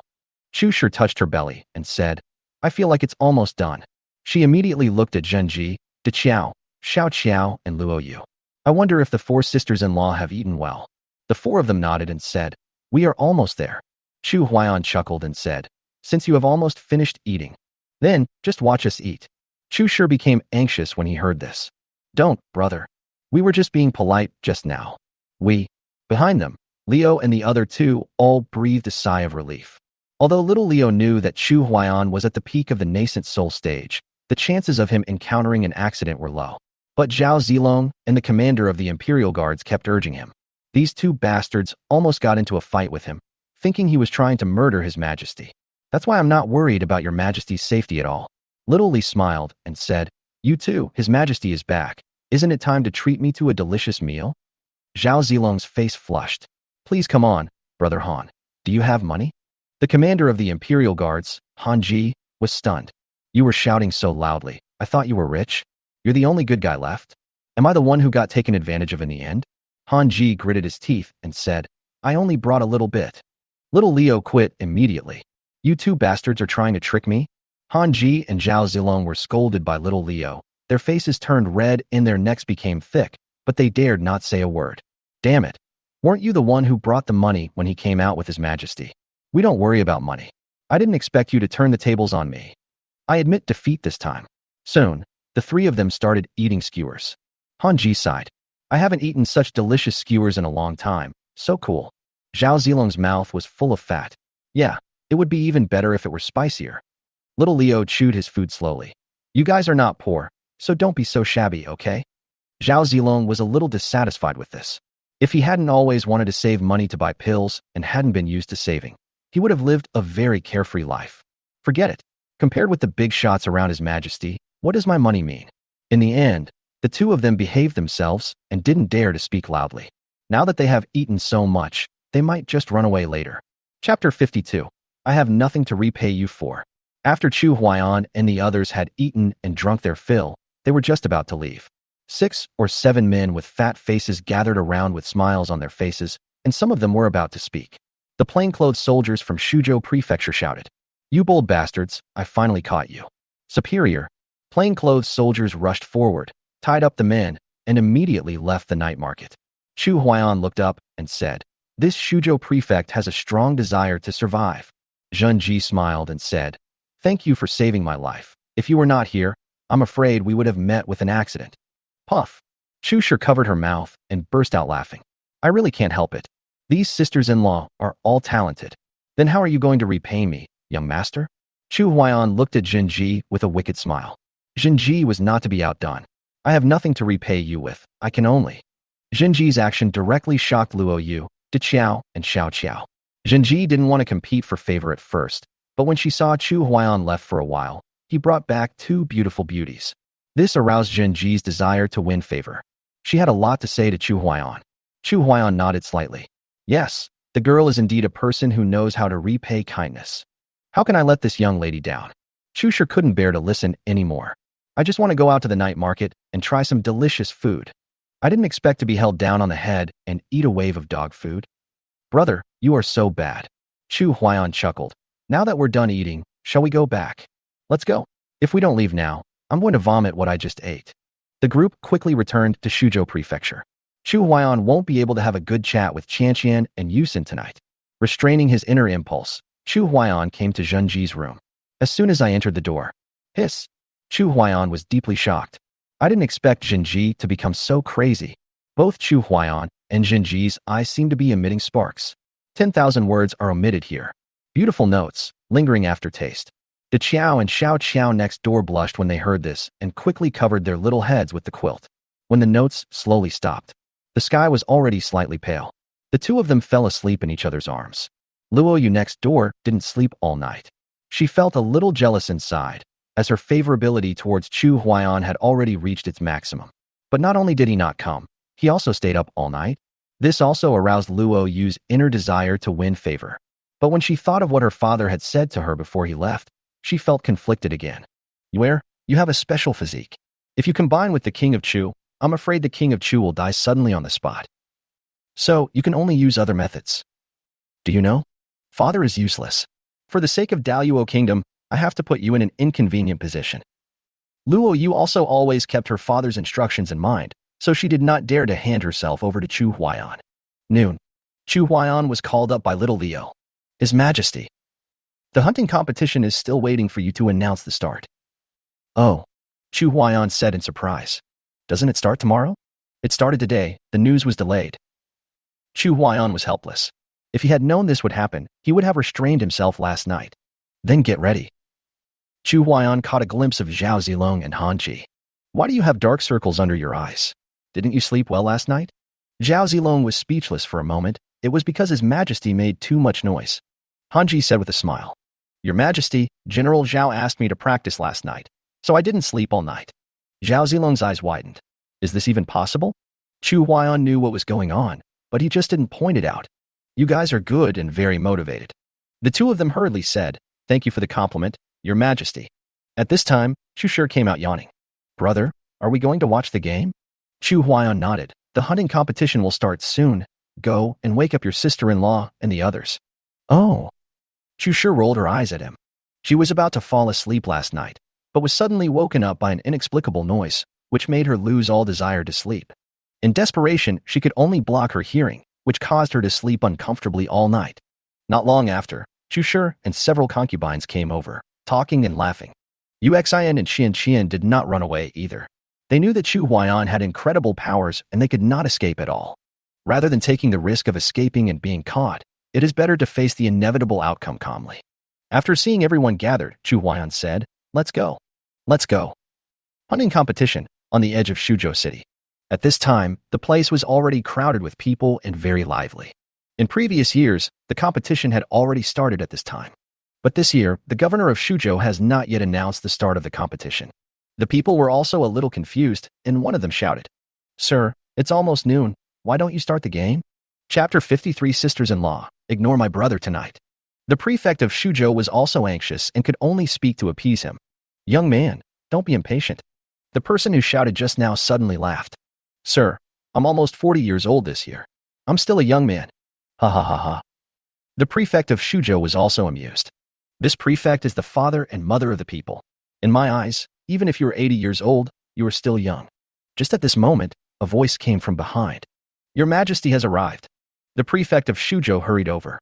Chu Shi touched her belly and said, I feel like it's almost done. She immediately looked at Zhenji, De Qiao, Xiao Qiao, and Luo Yu. I wonder if the four sisters-in-law have eaten well. The four of them nodded and said, we are almost there. Chu Huaiyan chuckled and said, since you have almost finished eating, then just watch us eat. Chu Shi became anxious when he heard this. Don't, brother. We were just being polite just now. Behind them, Leo and the other two all breathed a sigh of relief. Although little Leo knew that Chu Huaiyan was at the peak of the nascent soul stage, the chances of him encountering an accident were low. But Zhao Zilong and the commander of the Imperial Guards kept urging him. These two bastards almost got into a fight with him, thinking he was trying to murder His Majesty. That's why I'm not worried about your Majesty's safety at all. Little Li smiled and said, you too, His Majesty is back. Isn't it time to treat me to a delicious meal? Zhao Zilong's face flushed. Please come on, Brother Han. Do you have money? The commander of the Imperial Guards, Han Ji, was stunned. You were shouting so loudly. I thought you were rich. You're the only good guy left. Am I the one who got taken advantage of in the end? Han Ji gritted his teeth and said, I only brought a little bit. Little Leo quit immediately. You two bastards are trying to trick me? Han Ji and Zhao Zilong were scolded by little Leo. Their faces turned red and their necks became thick, but they dared not say a word. Damn it. Weren't you the one who brought the money when he came out with His Majesty? We don't worry about money. I didn't expect you to turn the tables on me. I admit defeat this time. Soon, the three of them started eating skewers. Han Ji sighed. I haven't eaten such delicious skewers in a long time. So cool. Zhao Zilong's mouth was full of fat. Yeah, it would be even better if it were spicier. Little Leo chewed his food slowly. You guys are not poor, so don't be so shabby, okay? Zhao Zilong was a little dissatisfied with this. If he hadn't always wanted to save money to buy pills and hadn't been used to saving, he would have lived a very carefree life. Forget it. Compared with the big shots around His Majesty, what does my money mean? In the end, the two of them behaved themselves and didn't dare to speak loudly. Now that they have eaten so much, they might just run away later. Chapter 52. I have nothing to repay you for. After Chu Huaiyan and the others had eaten and drunk their fill, they were just about to leave. 6 or 7 men with fat faces gathered around with smiles on their faces, and some of them were about to speak. The plainclothes soldiers from Shuzhou Prefecture shouted, You bold bastards, I finally caught you. Superior. Plainclothes soldiers rushed forward, tied up the men, and immediately left the night market. Chu Huaiyan looked up and said, This Shuzhou prefect has a strong desire to survive. Zhen Ji smiled and said, Thank you for saving my life. If you were not here, I'm afraid we would have met with an accident. Puff. Chu Shi covered her mouth and burst out laughing. I really can't help it. These sisters-in-law are all talented. Then how are you going to repay me, young master? Chu Huaiyan looked at Zhen Ji with a wicked smile. Zhen Ji was not to be outdone. I have nothing to repay you with. I can only. Zhen Ji's action directly shocked Luo Yu, De Qiao, and Xiao Qiao. Zhen Ji didn't want to compete for favor at first, but when she saw Chu Huaiyan left for a while, he brought back 2 beautiful beauties. This aroused Zhen Ji's desire to win favor. She had a lot to say to Chu Huaiyan. Chu Huaiyan nodded slightly. Yes, the girl is indeed a person who knows how to repay kindness. How can I let this young lady down? Chu Shi couldn't bear to listen anymore. I just want to go out to the night market and try some delicious food. I didn't expect to be held down on the head and eat a wave of dog food. Brother, you are so bad. Chu Huaiyan chuckled. Now that we're done eating, shall we go back? Let's go. If we don't leave now, I'm going to vomit what I just ate. The group quickly returned to Shuzhou Prefecture. Chu Huaiyan won't be able to have a good chat with Qianqian and Yusin tonight. Restraining his inner impulse, Chu Huaiyan came to Zhenji's room. As soon as I entered the door, hiss! Chu Huaiyan was deeply shocked. I didn't expect Zhenji to become so crazy. Both Chu Huaiyan and Zhenji's eyes seemed to be emitting sparks. 10,000 words are omitted here. Beautiful notes, lingering aftertaste. De Qiao and Xiao Qiao next door blushed when they heard this and quickly covered their little heads with the quilt. When the notes slowly stopped, the sky was already slightly pale. The two of them fell asleep in each other's arms. Luo Yu next door didn't sleep all night. She felt a little jealous inside, as her favorability towards Chu Huaiyan had already reached its maximum. But not only did he not come, he also stayed up all night. This also aroused Luo Yu's inner desire to win favor. But when she thought of what her father had said to her before he left, she felt conflicted again. You have a special physique. If you combine with the King of Chu, I'm afraid the King of Chu will die suddenly on the spot. So, you can only use other methods. Do you know? Father is useless. For the sake of Daluo Kingdom, I have to put you in an inconvenient position. Luo Yu also always kept her father's instructions in mind, so she did not dare to hand herself over to Chu Huaiyan. Noon. Chu Huaiyan was called up by little Leo. His Majesty. The hunting competition is still waiting for you to announce the start. Oh, Chu Huaiyan said in surprise. Doesn't it start tomorrow? It started today, the news was delayed. Chu Huaiyan was helpless. If he had known this would happen, he would have restrained himself last night. Then get ready. Chu Huaiyan caught a glimpse of Zhao Zilong and Han Ji. Why do you have dark circles under your eyes? Didn't you sleep well last night? Zhao Zilong was speechless for a moment. It was because His Majesty made too much noise. Han Ji said with a smile. Your Majesty, General Zhao asked me to practice last night, so I didn't sleep all night. Zhao Zilong's eyes widened. Is this even possible? Chu Huaiyan knew what was going on, but he just didn't point it out. You guys are good and very motivated. The two of them hurriedly said, Thank you for the compliment, Your Majesty. At this time, Chu Shi came out yawning. Brother, are we going to watch the game? Chu Huaiyan nodded. The hunting competition will start soon. Go and wake up your sister-in-law and the others. Oh. Chu Shi rolled her eyes at him. She was about to fall asleep last night, but was suddenly woken up by an inexplicable noise, which made her lose all desire to sleep. In desperation, she could only block her hearing, which caused her to sleep uncomfortably all night. Not long after, Chu Shi and several concubines came over, talking and laughing. Uxin and Qian did not run away either. They knew that Chu Huaiyan had incredible powers and they could not escape at all. Rather than taking the risk of escaping and being caught, it is better to face the inevitable outcome calmly. After seeing everyone gathered, Chu Huaiyan said, Let's go. Let's go. Hunting competition on the edge of Shuzhou City. At this time, the place was already crowded with people and very lively. In previous years, the competition had already started at this time. But this year, the governor of Shuzhou has not yet announced the start of the competition. The people were also a little confused, and one of them shouted, Sir, it's almost noon. Why don't you start the game? Chapter 53 Sisters-in-Law, Ignore My Brother Tonight. The prefect of Shuzhou was also anxious and could only speak to appease him. Young man, don't be impatient. The person who shouted just now suddenly laughed. Sir, I'm almost 40 years old this year. I'm still a young man. Ha ha ha ha. The prefect of Shuzhou was also amused. This prefect is the father and mother of the people. In my eyes, even if you are 80 years old, you are still young. Just at this moment, a voice came from behind. Your Majesty has arrived. The prefect of Shuzhou hurried over.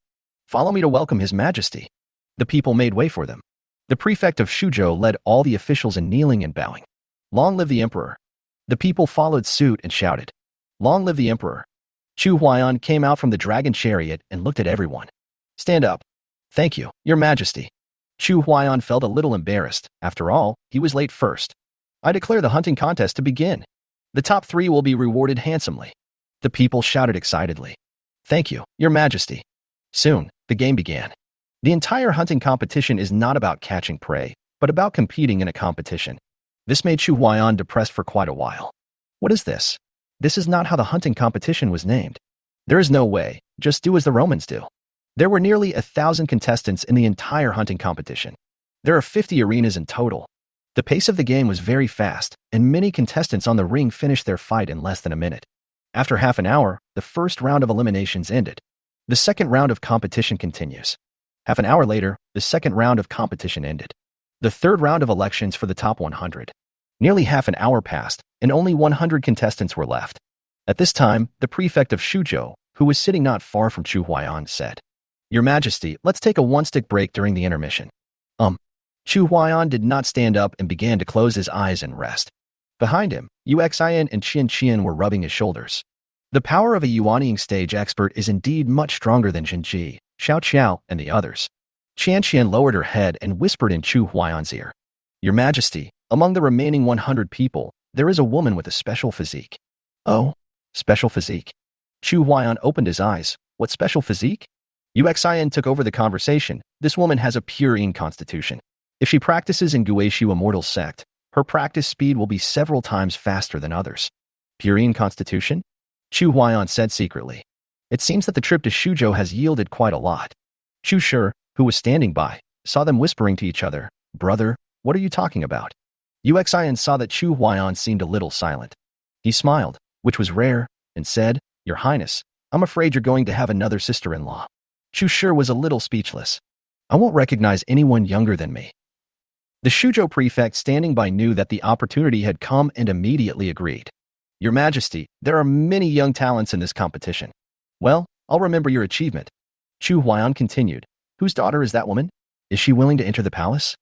Follow me to welcome His Majesty. The people made way for them. The prefect of Shuzhou led all the officials in kneeling and bowing. Long live the emperor. The people followed suit and shouted, Long live the emperor. Chu Huaiyan came out from the dragon chariot and looked at everyone. Stand up. Thank you, Your Majesty. Chu Huaiyan felt a little embarrassed. After all, he was late first. I declare the hunting contest to begin. The top 3 will be rewarded handsomely. The people shouted excitedly. Thank you, Your Majesty. Soon, the game began. The entire hunting competition is not about catching prey, but about competing in a competition. This made Chu Huaiyan depressed for quite a while. What is this? This is not how the hunting competition was named. There is no way, just do as the Romans do. There were nearly 1,000 contestants in the entire hunting competition. There are 50 arenas in total. The pace of the game was very fast, and many contestants on the ring finished their fight in less than a minute. After half an hour, the first round of eliminations ended. The second round of competition continues. Half an hour later, the second round of competition ended. The third round of elections for the top 100. Nearly half an hour passed, and only 100 contestants were left. At this time, the prefect of Shuzhou, who was sitting not far from Chu Huaiyan, said, Your Majesty, let's take a one-stick break during the intermission. Chu Huaiyan did not stand up and began to close his eyes and rest. Behind him, Uxian and Qian Qian were rubbing his shoulders. The power of a Yuanying stage expert is indeed much stronger than Jinji, Xiao Qiao, and the others. Qian Qian lowered her head and whispered in Chu Huaiyan's ear, Your Majesty, among the remaining 100 people, there is a woman with a special physique. Oh, special physique. Chu Huaiyan opened his eyes. What special physique? Uxian took over the conversation. This woman has a pure constitution. If she practices in Guishu Immortal Sect, her practice speed will be several times faster than others. Pure constitution? Chu Huaiyan said secretly. It seems that the trip to Shuzhou has yielded quite a lot. Chu Shi, who was standing by, saw them whispering to each other. Brother, what are you talking about? Uxian saw that Chu Huaiyan seemed a little silent. He smiled, which was rare, and said, Your Highness, I'm afraid you're going to have another sister-in-law. Chu Shi was a little speechless. I won't recognize anyone younger than me. The Shuzhou prefect standing by knew that the opportunity had come and immediately agreed. Your Majesty, there are many young talents in this competition. Well, I'll remember your achievement. Chu Huaiyan continued. Whose daughter is that woman? Is she willing to enter the palace?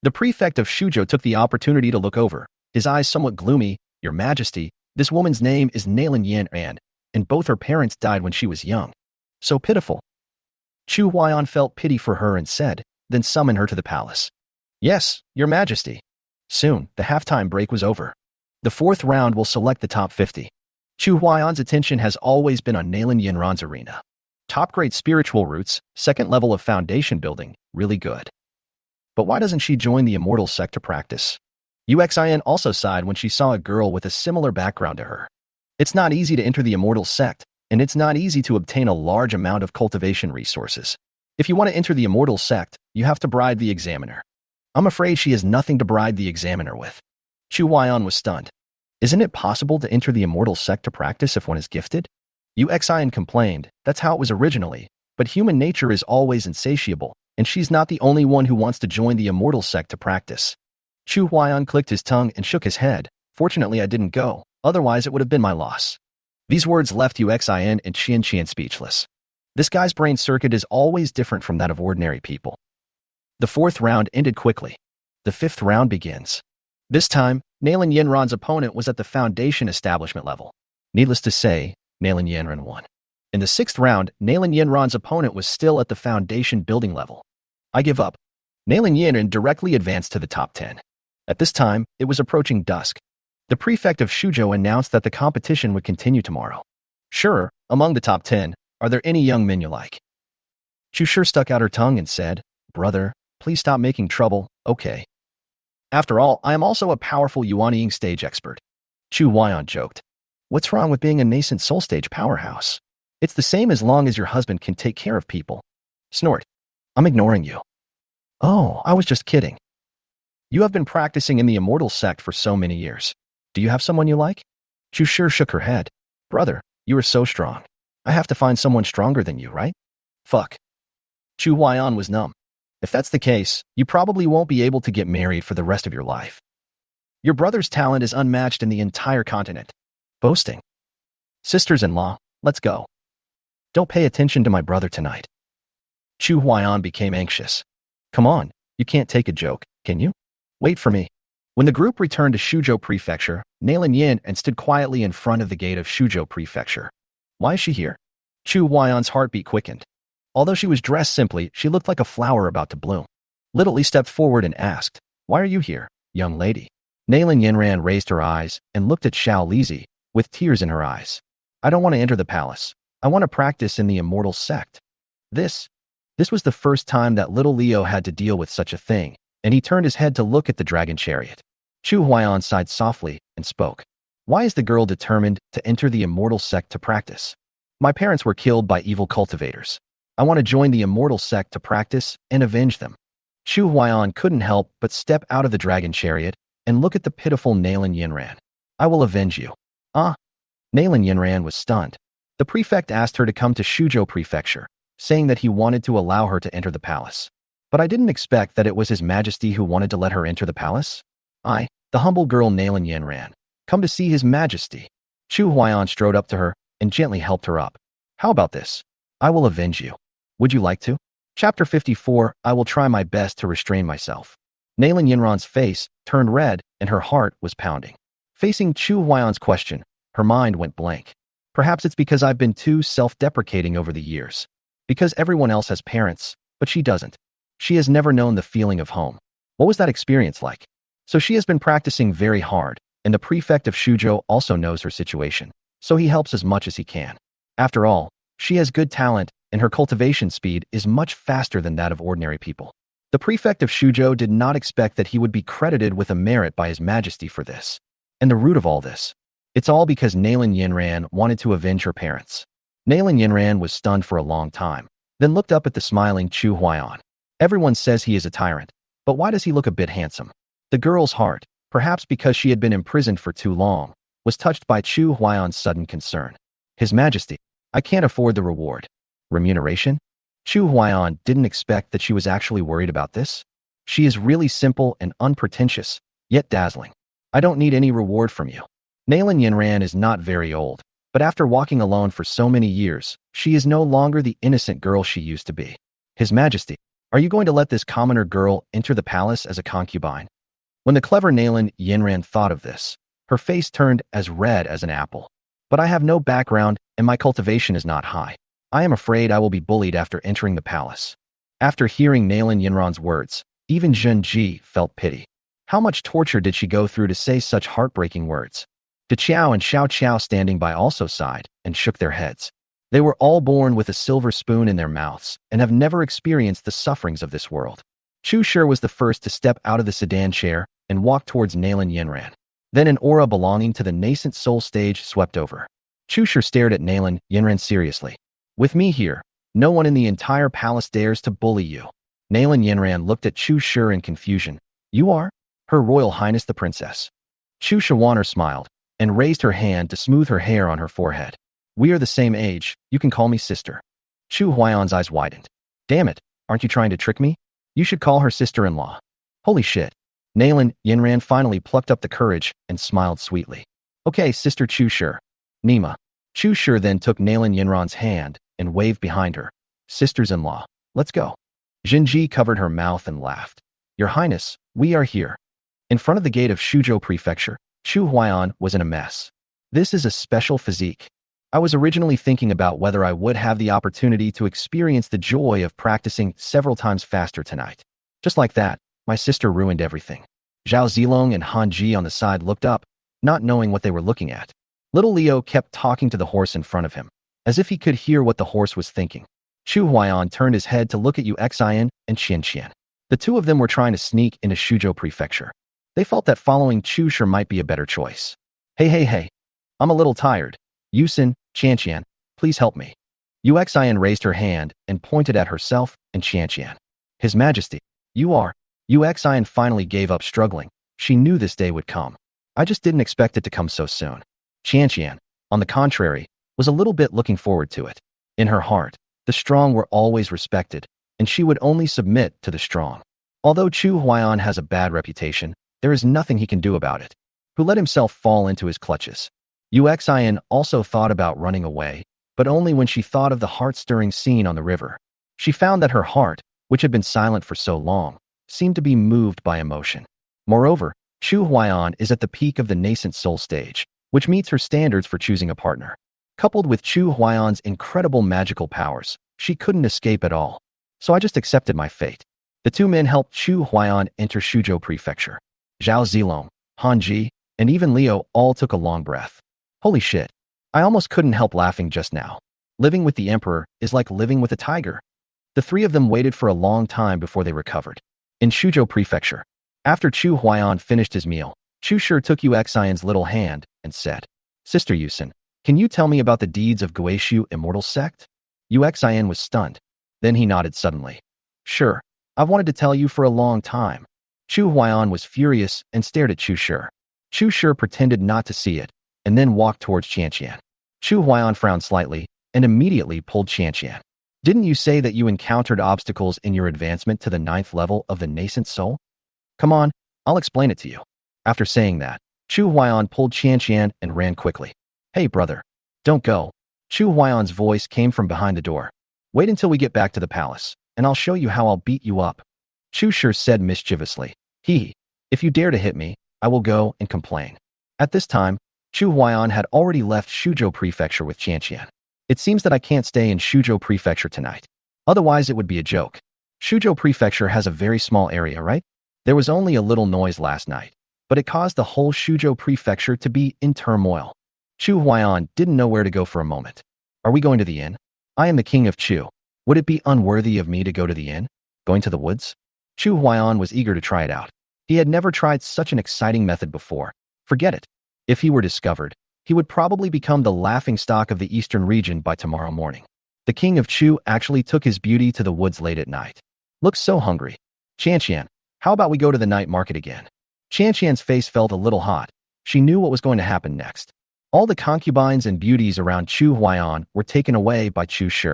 The prefect of Shuzhou took the opportunity to look over, his eyes somewhat gloomy. Your Majesty, this woman's name is Nailin Yan, and both her parents died when she was young. So pitiful. Chu Huaiyan felt pity for her and said, Then summon her to the palace. Yes, Your Majesty. Soon, the halftime break was over. The fourth round will select the top 50. Chu Huaiyan's attention has always been on Nailin Yanran's arena. Top-grade spiritual roots, second level of foundation building, really good. But why doesn't she join the Immortal Sect to practice? Uxian also sighed when she saw a girl with a similar background to her. It's not easy to enter the Immortal Sect, and it's not easy to obtain a large amount of cultivation resources. If you want to enter the Immortal Sect, you have to bribe the examiner. I'm afraid she has nothing to bribe the examiner with. Chu Huaiyan was stunned. Isn't it possible to enter the Immortal Sect to practice if one is gifted? Uxian complained, that's how it was originally, but human nature is always insatiable, and she's not the only one who wants to join the Immortal Sect to practice. Chu Huaiyan clicked his tongue and shook his head. Fortunately, I didn't go, otherwise it would have been my loss. These words left Uxian and Qian Qian speechless. This guy's brain circuit is always different from that of ordinary people. The fourth round ended quickly. The fifth round begins. This time, Nailin Yanran's opponent was at the foundation establishment level. Needless to say, Nailin Yanran won. In the sixth round, Nailin Yanran's opponent was still at the foundation building level. I give up. Nailin Yanran directly advanced to the top 10. At this time, it was approaching dusk. The prefect of Shuzhou announced that the competition would continue tomorrow. Sure, among the top 10, are there any young men you like? Chu Shi stuck out her tongue and said, Brother, please stop making trouble, okay? After all, I am also a powerful Yuanying stage expert. Chu Huaiyan joked. What's wrong with being a nascent soul stage powerhouse? It's the same as long as your husband can take care of people. Snort. I'm ignoring you. Oh, I was just kidding. You have been practicing in the Immortal Sect for so many years. Do you have someone you like? Chu Shi shook her head. Brother, you are so strong. I have to find someone stronger than you, right? Fuck. Chu Huaiyan was numb. If that's the case, you probably won't be able to get married for the rest of your life. Your brother's talent is unmatched in the entire continent. Boasting. Sisters-in-law, let's go. Don't pay attention to my brother tonight. Chu Huaiyan became anxious. Come on, you can't take a joke, can you? Wait for me. When the group returned to Shuzhou Prefecture, Nailin Yan and stood quietly in front of the gate of Shuzhou Prefecture. Why is she here? Chu Huaiyan's heartbeat quickened. Although she was dressed simply, she looked like a flower about to bloom. Little Li stepped forward and asked, Why are you here, young lady? Nailin Yanran raised her eyes and looked at Xiao Lizi, with tears in her eyes. I don't want to enter the palace. I want to practice in the Immortal Sect. This was the first time that little Leo had to deal with such a thing, and he turned his head to look at the dragon chariot. Chu Huaiyan sighed softly and spoke. Why is the girl determined to enter the Immortal Sect to practice? My parents were killed by evil cultivators. I want to join the Immortal Sect to practice and avenge them. Chu Huaiyan couldn't help but step out of the dragon chariot and look at the pitiful Nailin Yanran. I will avenge you. Ah. Nailin Yanran was stunned. The prefect asked her to come to Shuzhou Prefecture, saying that he wanted to allow her to enter the palace. But I didn't expect that it was His Majesty who wanted to let her enter the palace. I, the humble girl Nailin Yanran, come to see His Majesty. Chu Huaiyan strode up to her and gently helped her up. How about this? I will avenge you. Would you like to? Chapter 54, I will try my best to restrain myself. Nalan Yinran's face turned red and her heart was pounding. Facing Chu Huaiyan's question, her mind went blank. Perhaps it's because I've been too self-deprecating over the years. Because everyone else has parents, but she doesn't. She has never known the feeling of home. What was that experience like? So she has been practicing very hard, and the prefect of Shuzhou also knows her situation, so he helps as much as he can. After all, she has good talent, and her cultivation speed is much faster than that of ordinary people. The prefect of Shuzhou did not expect that he would be credited with a merit by His Majesty for this. And the root of all this? It's all because Nalan Yinran wanted to avenge her parents. Nalan Yinran was stunned for a long time, then looked up at the smiling Chu Huaiyan. Everyone says he is a tyrant, but why does he look a bit handsome? The girl's heart, perhaps because she had been imprisoned for too long, was touched by Chu Huaiyan's sudden concern. His Majesty, I can't afford the reward. Remuneration? Chu Huaiyan didn't expect that she was actually worried about this. She is really simple and unpretentious, yet dazzling. I don't need any reward from you. Nalan Yinran is not very old, but after walking alone for so many years, she is no longer the innocent girl she used to be. His Majesty, are you going to let this commoner girl enter the palace as a concubine? When the clever Nalan Yinran thought of this, her face turned as red as an apple. But I have no background and my cultivation is not high. I am afraid I will be bullied after entering the palace. After hearing Nalan Yinran's words, even Zhen Ji felt pity. How much torture did she go through to say such heartbreaking words? De Qiao and Xiao Qiao standing by also sighed and shook their heads. They were all born with a silver spoon in their mouths and have never experienced the sufferings of this world. Chu Shi was the first to step out of the sedan chair and walk towards Nalan Yinran. Then an aura belonging to the nascent soul stage swept over. Chu Shi stared at Nalan Yinran seriously. With me here, no one in the entire palace dares to bully you. Nalan Yinran looked at Chu Shi in confusion. You are? Her Royal Highness the Princess. Chu Shiwaner smiled and raised her hand to smooth her hair on her forehead. We are the same age, you can call me sister. Chu Huaiyan's eyes widened. Damn it, aren't you trying to trick me? You should call her sister-in-law. Holy shit. Nalan Yinran finally plucked up the courage and smiled sweetly. Okay, Sister Chu Shi. Nima. Chu Shi then took Nalan Yinran's hand and waved behind her. Sisters-in-law, let's go. Jinji covered her mouth and laughed. Your Highness, we are here. In front of the gate of Shuzhou Prefecture, Chu Huaiyan was in a mess. This is a special physique. I was originally thinking about whether I would have the opportunity to experience the joy of practicing several times faster tonight. Just like that, my sister ruined everything. Zhao Zilong and Han Ji on the side looked up, not knowing what they were looking at. Little Leo kept talking to the horse in front of him, as if he could hear what the horse was thinking. Chu Huaiyan turned his head to look at Yu Xian and Qian Qian. The two of them were trying to sneak into Shuzhou Prefecture. They felt that following Chu Shi might be a better choice. Hey. I'm a little tired. Yusin, Qian, please help me. Yu Xian raised her hand and pointed at herself and Qian. His Majesty, you are. Yu Xian finally gave up struggling. She knew this day would come. I just didn't expect it to come so soon. Qian, on the contrary, was a little bit looking forward to it. In her heart, the strong were always respected, and she would only submit to the strong. Although Chu Huaiyan has a bad reputation, there is nothing he can do about it. Who let himself fall into his clutches. Yu Xian also thought about running away, but only when she thought of the heart-stirring scene on the river. She found that her heart, which had been silent for so long, seemed to be moved by emotion. Moreover, Chu Huaiyan is at the peak of the nascent soul stage, which meets her standards for choosing a partner. Coupled with Chu Huaiyan's incredible magical powers, she couldn't escape at all. So I just accepted my fate. The two men helped Chu Huaiyan enter Shuzhou Prefecture. Zhao Zilong, Han Ji, and even Leo all took a long breath. Holy shit. I almost couldn't help laughing just now. Living with the Emperor is like living with a tiger. The three of them waited for a long time before they recovered. In Shuzhou Prefecture, after Chu Huaiyan finished his meal, Chu Shi took Yu Xian's little hand and said, Sister Yusin, can you tell me about the deeds of Guishu Immortal Sect? Yu Xian was stunned. Then he nodded suddenly. Sure, I've wanted to tell you for a long time. Chu Huaiyan was furious and stared at Chu Shi. Chu Shi pretended not to see it, and then walked towards Qian. Chu Huaiyan frowned slightly and immediately pulled Qian. Didn't you say that you encountered obstacles in your advancement to the 9th level of the nascent soul? Come on, I'll explain it to you. After saying that, Chu Huaiyan pulled Qian and ran quickly. Hey, brother. Don't go. Chu Huayan's voice came from behind the door. Wait until we get back to the palace, and I'll show you how I'll beat you up. Chu Shi said mischievously. If you dare to hit me, I will go and complain. At this time, Chu Huayan had already left Shuzhou Prefecture with Qianqian. It seems that I can't stay in Shuzhou Prefecture tonight. Otherwise, it would be a joke. Shuzhou Prefecture has a very small area, right? There was only a little noise last night, but it caused the whole Shuzhou Prefecture to be in turmoil. Chu Huayan didn't know where to go for a moment. Are we going to the inn? I am the king of Chu. Would it be unworthy of me to go to the inn? Going to the woods? Chu Huayan was eager to try it out. He had never tried such an exciting method before. Forget it. If he were discovered, he would probably become the laughingstock of the eastern region by tomorrow morning. The king of Chu actually took his beauty to the woods late at night. Looks so hungry. Qianqian, how about we go to the night market again? Qianqian's face felt a little hot. She knew what was going to happen next. All the concubines and beauties around Chu Huayan were taken away by Chu Shi.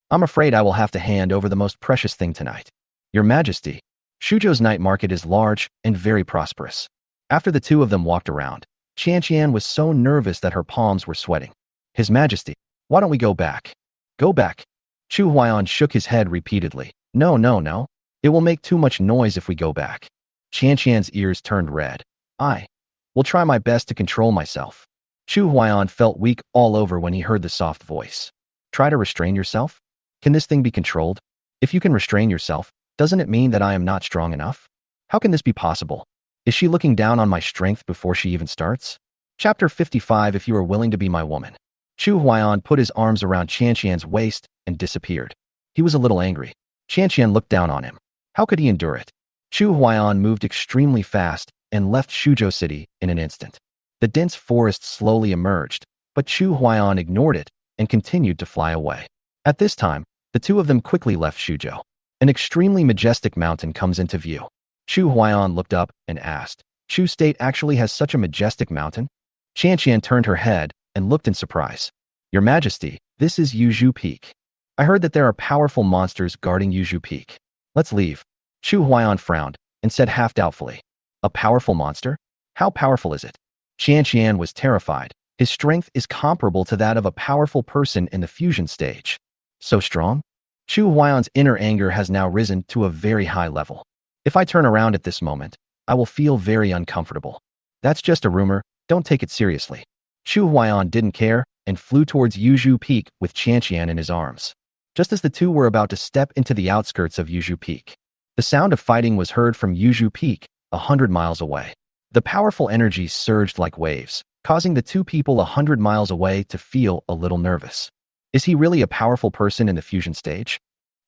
I'm afraid I will have to hand over the most precious thing tonight. Your Majesty, Shuzhou's night market is large and very prosperous. After the two of them walked around, Qianqian was so nervous that her palms were sweating. His Majesty, why don't we go back? Go back. Chu Huayan shook his head repeatedly. No, no, no. It will make too much noise if we go back. Qianqian's ears turned red. I will try my best to control myself. Chu Huayan felt weak all over when he heard the soft voice. Try to restrain yourself? Can this thing be controlled? If you can restrain yourself, doesn't it mean that I am not strong enough? How can this be possible? Is she looking down on my strength before she even starts? Chapter 55. If you are willing to be my woman. Chu Huayan put his arms around Qianqian's waist and disappeared. He was a little angry. Qianqian looked down on him. How could he endure it? Chu Huayan moved extremely fast and left Shuzhou City in an instant. The dense forest slowly emerged, but Chu Huayan ignored it and continued to fly away. At this time, the two of them quickly left Shuzhou. An extremely majestic mountain comes into view. Chu Huayan looked up and asked, Chu State actually has such a majestic mountain? Qianqian turned her head and looked in surprise. Your Majesty, this is Yuzhu Peak. I heard that there are powerful monsters guarding Yuzhu Peak. Let's leave. Chu Huayan frowned and said half doubtfully. A powerful monster? How powerful is it? Qianqian was terrified. His strength is comparable to that of a powerful person in the fusion stage. So strong? Chu Huayan's inner anger has now risen to a very high level. If I turn around at this moment, I will feel very uncomfortable. That's just a rumor, don't take it seriously. Chu Huayan didn't care and flew towards Yuzhu Peak with Qianqian in his arms. Just as the two were about to step into the outskirts of Yuzhu Peak, the sound of fighting was heard from Yuzhu Peak, 100 miles away. The powerful energy surged like waves, causing the two people 100 miles away to feel a little nervous. Is he really a powerful person in the fusion stage?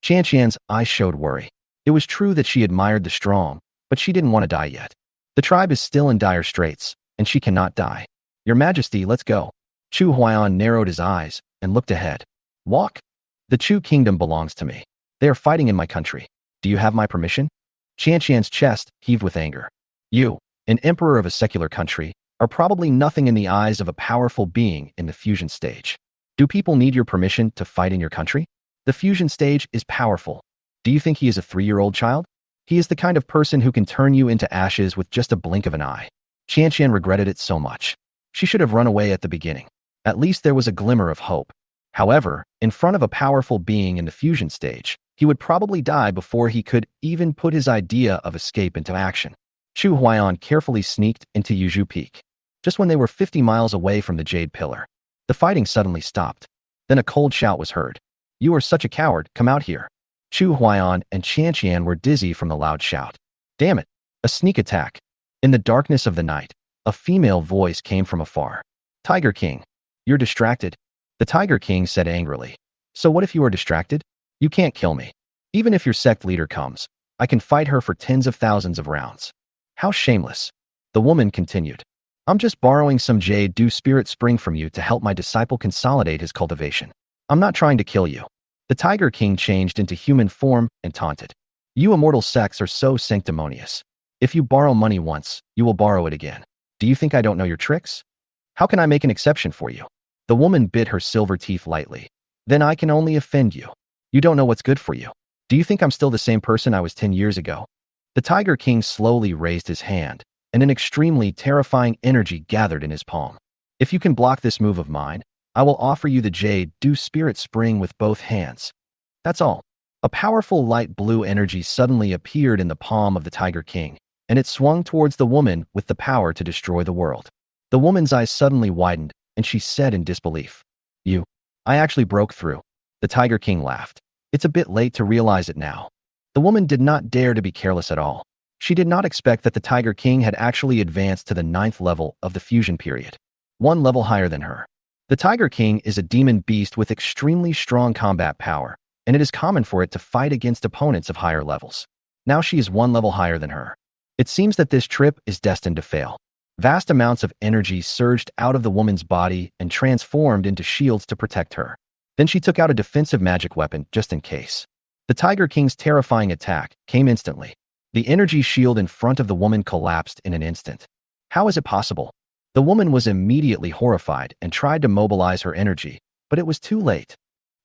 Qianqian's eyes showed worry. It was true that she admired the strong, but she didn't want to die yet. The tribe is still in dire straits, and she cannot die. Your Majesty, let's go. Chu Huayan narrowed his eyes and looked ahead. Walk. The Chu kingdom belongs to me. They are fighting in my country. Do you have my permission? Qianqian's chest heaved with anger. You, an emperor of a secular country, are probably nothing in the eyes of a powerful being in the fusion stage. Do people need your permission to fight in your country? The fusion stage is powerful. Do you think he is a 3-year-old child? He is the kind of person who can turn you into ashes with just a blink of an eye. Qianqian regretted it so much. She should have run away at the beginning. At least there was a glimmer of hope. However, in front of a powerful being in the fusion stage, he would probably die before he could even put his idea of escape into action. Chu Huayan carefully sneaked into Yuzhu Peak. Just when they were 50 miles away from the Jade Pillar, the fighting suddenly stopped. Then a cold shout was heard. You are such a coward, come out here. Chu Huayan and Qianqian were dizzy from the loud shout. Damn it, a sneak attack. In the darkness of the night, a female voice came from afar. Tiger King, you're distracted. The Tiger King said angrily. So what if you are distracted? You can't kill me. Even if your sect leader comes, I can fight her for tens of thousands of rounds. How shameless. The woman continued. I'm just borrowing some Jade Dew Spirit Spring from you to help my disciple consolidate his cultivation. I'm not trying to kill you. The Tiger King changed into human form and taunted. You immortal sects are so sanctimonious. If you borrow money once, you will borrow it again. Do you think I don't know your tricks? How can I make an exception for you? The woman bit her silver teeth lightly. Then I can only offend you. You don't know what's good for you. Do you think I'm still the same person I was 10 years ago? The Tiger King slowly raised his hand, and an extremely terrifying energy gathered in his palm. If you can block this move of mine, I will offer you the Jade Dew Spirit Spring with both hands. That's all. A powerful light blue energy suddenly appeared in the palm of the Tiger King, and it swung towards the woman with the power to destroy the world. The woman's eyes suddenly widened, and she said in disbelief, I actually broke through. The Tiger King laughed. It's a bit late to realize it now. The woman did not dare to be careless at all. She did not expect that the Tiger King had actually advanced to the 9th level of the fusion period, one level higher than her. The Tiger King is a demon beast with extremely strong combat power, and it is common for it to fight against opponents of higher levels. Now she is one level higher than her. It seems that this trip is destined to fail. Vast amounts of energy surged out of the woman's body and transformed into shields to protect her. Then she took out a defensive magic weapon just in case. The Tiger King's terrifying attack came instantly. The energy shield in front of the woman collapsed in an instant. How is it possible? The woman was immediately horrified and tried to mobilize her energy, but it was too late.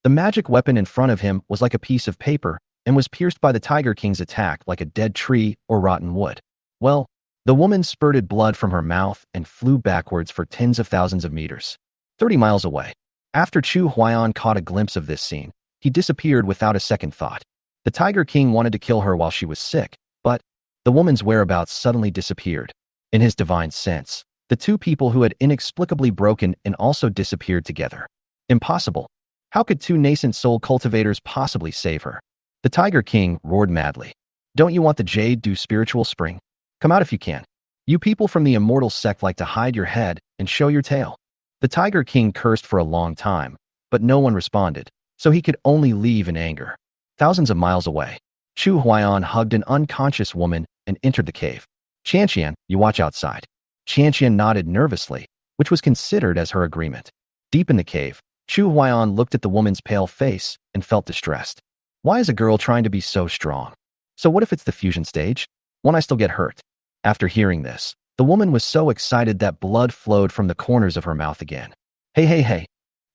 The magic weapon in front of him was like a piece of paper and was pierced by the Tiger King's attack like a dead tree or rotten wood. Well, the woman spurted blood from her mouth and flew backwards for tens of thousands of meters, 30 miles away. After Chu Huaiyan caught a glimpse of this scene, he disappeared without a second thought. The Tiger King wanted to kill her while she was sick, but the woman's whereabouts suddenly disappeared. In his divine sense, the two people who had inexplicably broken and also disappeared together. Impossible. How could two nascent soul cultivators possibly save her? The Tiger King roared madly. Don't you want the Jade Dew Spiritual Spring? Come out if you can. You people from the immortal sect like to hide your head and show your tail. The Tiger King cursed for a long time, but no one responded, so he could only leave in anger. Thousands of miles away, Chu Huaiyan hugged an unconscious woman and entered the cave. Qianqian, you watch outside. Qianqian nodded nervously, which was considered as her agreement. Deep in the cave, Chu Huaiyan looked at the woman's pale face and felt distressed. Why is a girl trying to be so strong? So what if it's the fusion stage? Won't I still get hurt? After hearing this, the woman was so excited that blood flowed from the corners of her mouth again. Hey.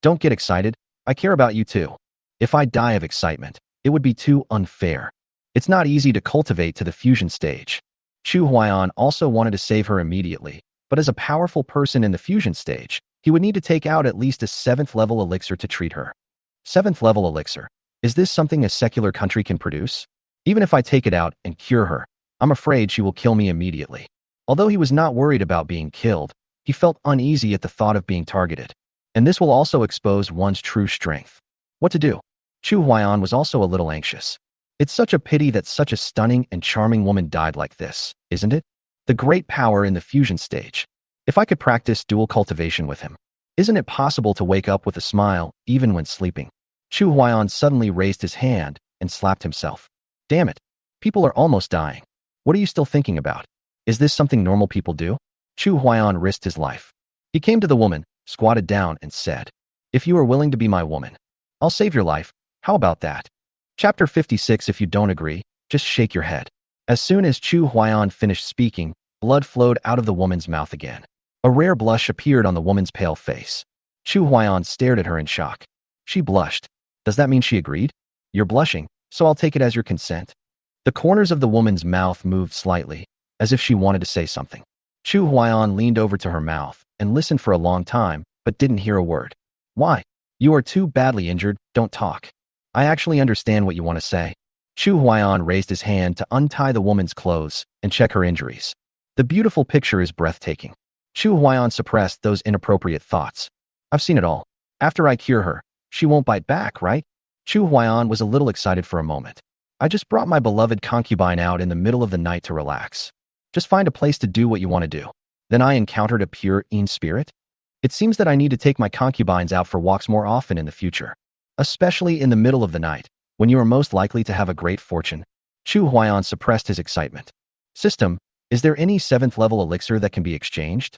Don't get excited. I care about you too. If I die of excitement, it would be too unfair. It's not easy to cultivate to the fusion stage. Chu Huaiyan also wanted to save her immediately, but as a powerful person in the fusion stage, he would need to take out at least a 7th level elixir to treat her. 7th level elixir. Is this something a secular country can produce? Even if I take it out and cure her, I'm afraid she will kill me immediately. Although he was not worried about being killed, he felt uneasy at the thought of being targeted. And this will also expose one's true strength. What to do? Chu Huaiyan was also a little anxious. It's such a pity that such a stunning and charming woman died like this, isn't it? The great power in the fusion stage. If I could practice dual cultivation with him, isn't it possible to wake up with a smile even when sleeping? Chu Huaiyan suddenly raised his hand and slapped himself. Damn it. People are almost dying. What are you still thinking about? Is this something normal people do? Chu Huaiyan risked his life. He came to the woman, squatted down, and said, If you are willing to be my woman, I'll save your life. How about that? Chapter 56. If you don't agree, just shake your head. As soon as Chu Huaiyan finished speaking, blood flowed out of the woman's mouth again. A rare blush appeared on the woman's pale face. Chu Huaiyan stared at her in shock. She blushed. Does that mean she agreed? You're blushing, so I'll take it as your consent. The corners of the woman's mouth moved slightly, as if she wanted to say something. Chu Huaiyan leaned over to her mouth and listened for a long time, but didn't hear a word. Why? You are too badly injured, don't talk. I actually understand what you want to say. Chu Huaiyan raised his hand to untie the woman's clothes and check her injuries. The beautiful picture is breathtaking. Chu Huaiyan suppressed those inappropriate thoughts. I've seen it all. After I cure her, she won't bite back, right? Chu Huaiyan was a little excited for a moment. I just brought my beloved concubine out in the middle of the night to relax. Just find a place to do what you want to do. Then I encountered a pure Yin spirit. It seems that I need to take my concubines out for walks more often in the future, especially in the middle of the night, when you are most likely to have a great fortune. Chu Huaiyan suppressed his excitement. System, is there any 7th level elixir that can be exchanged?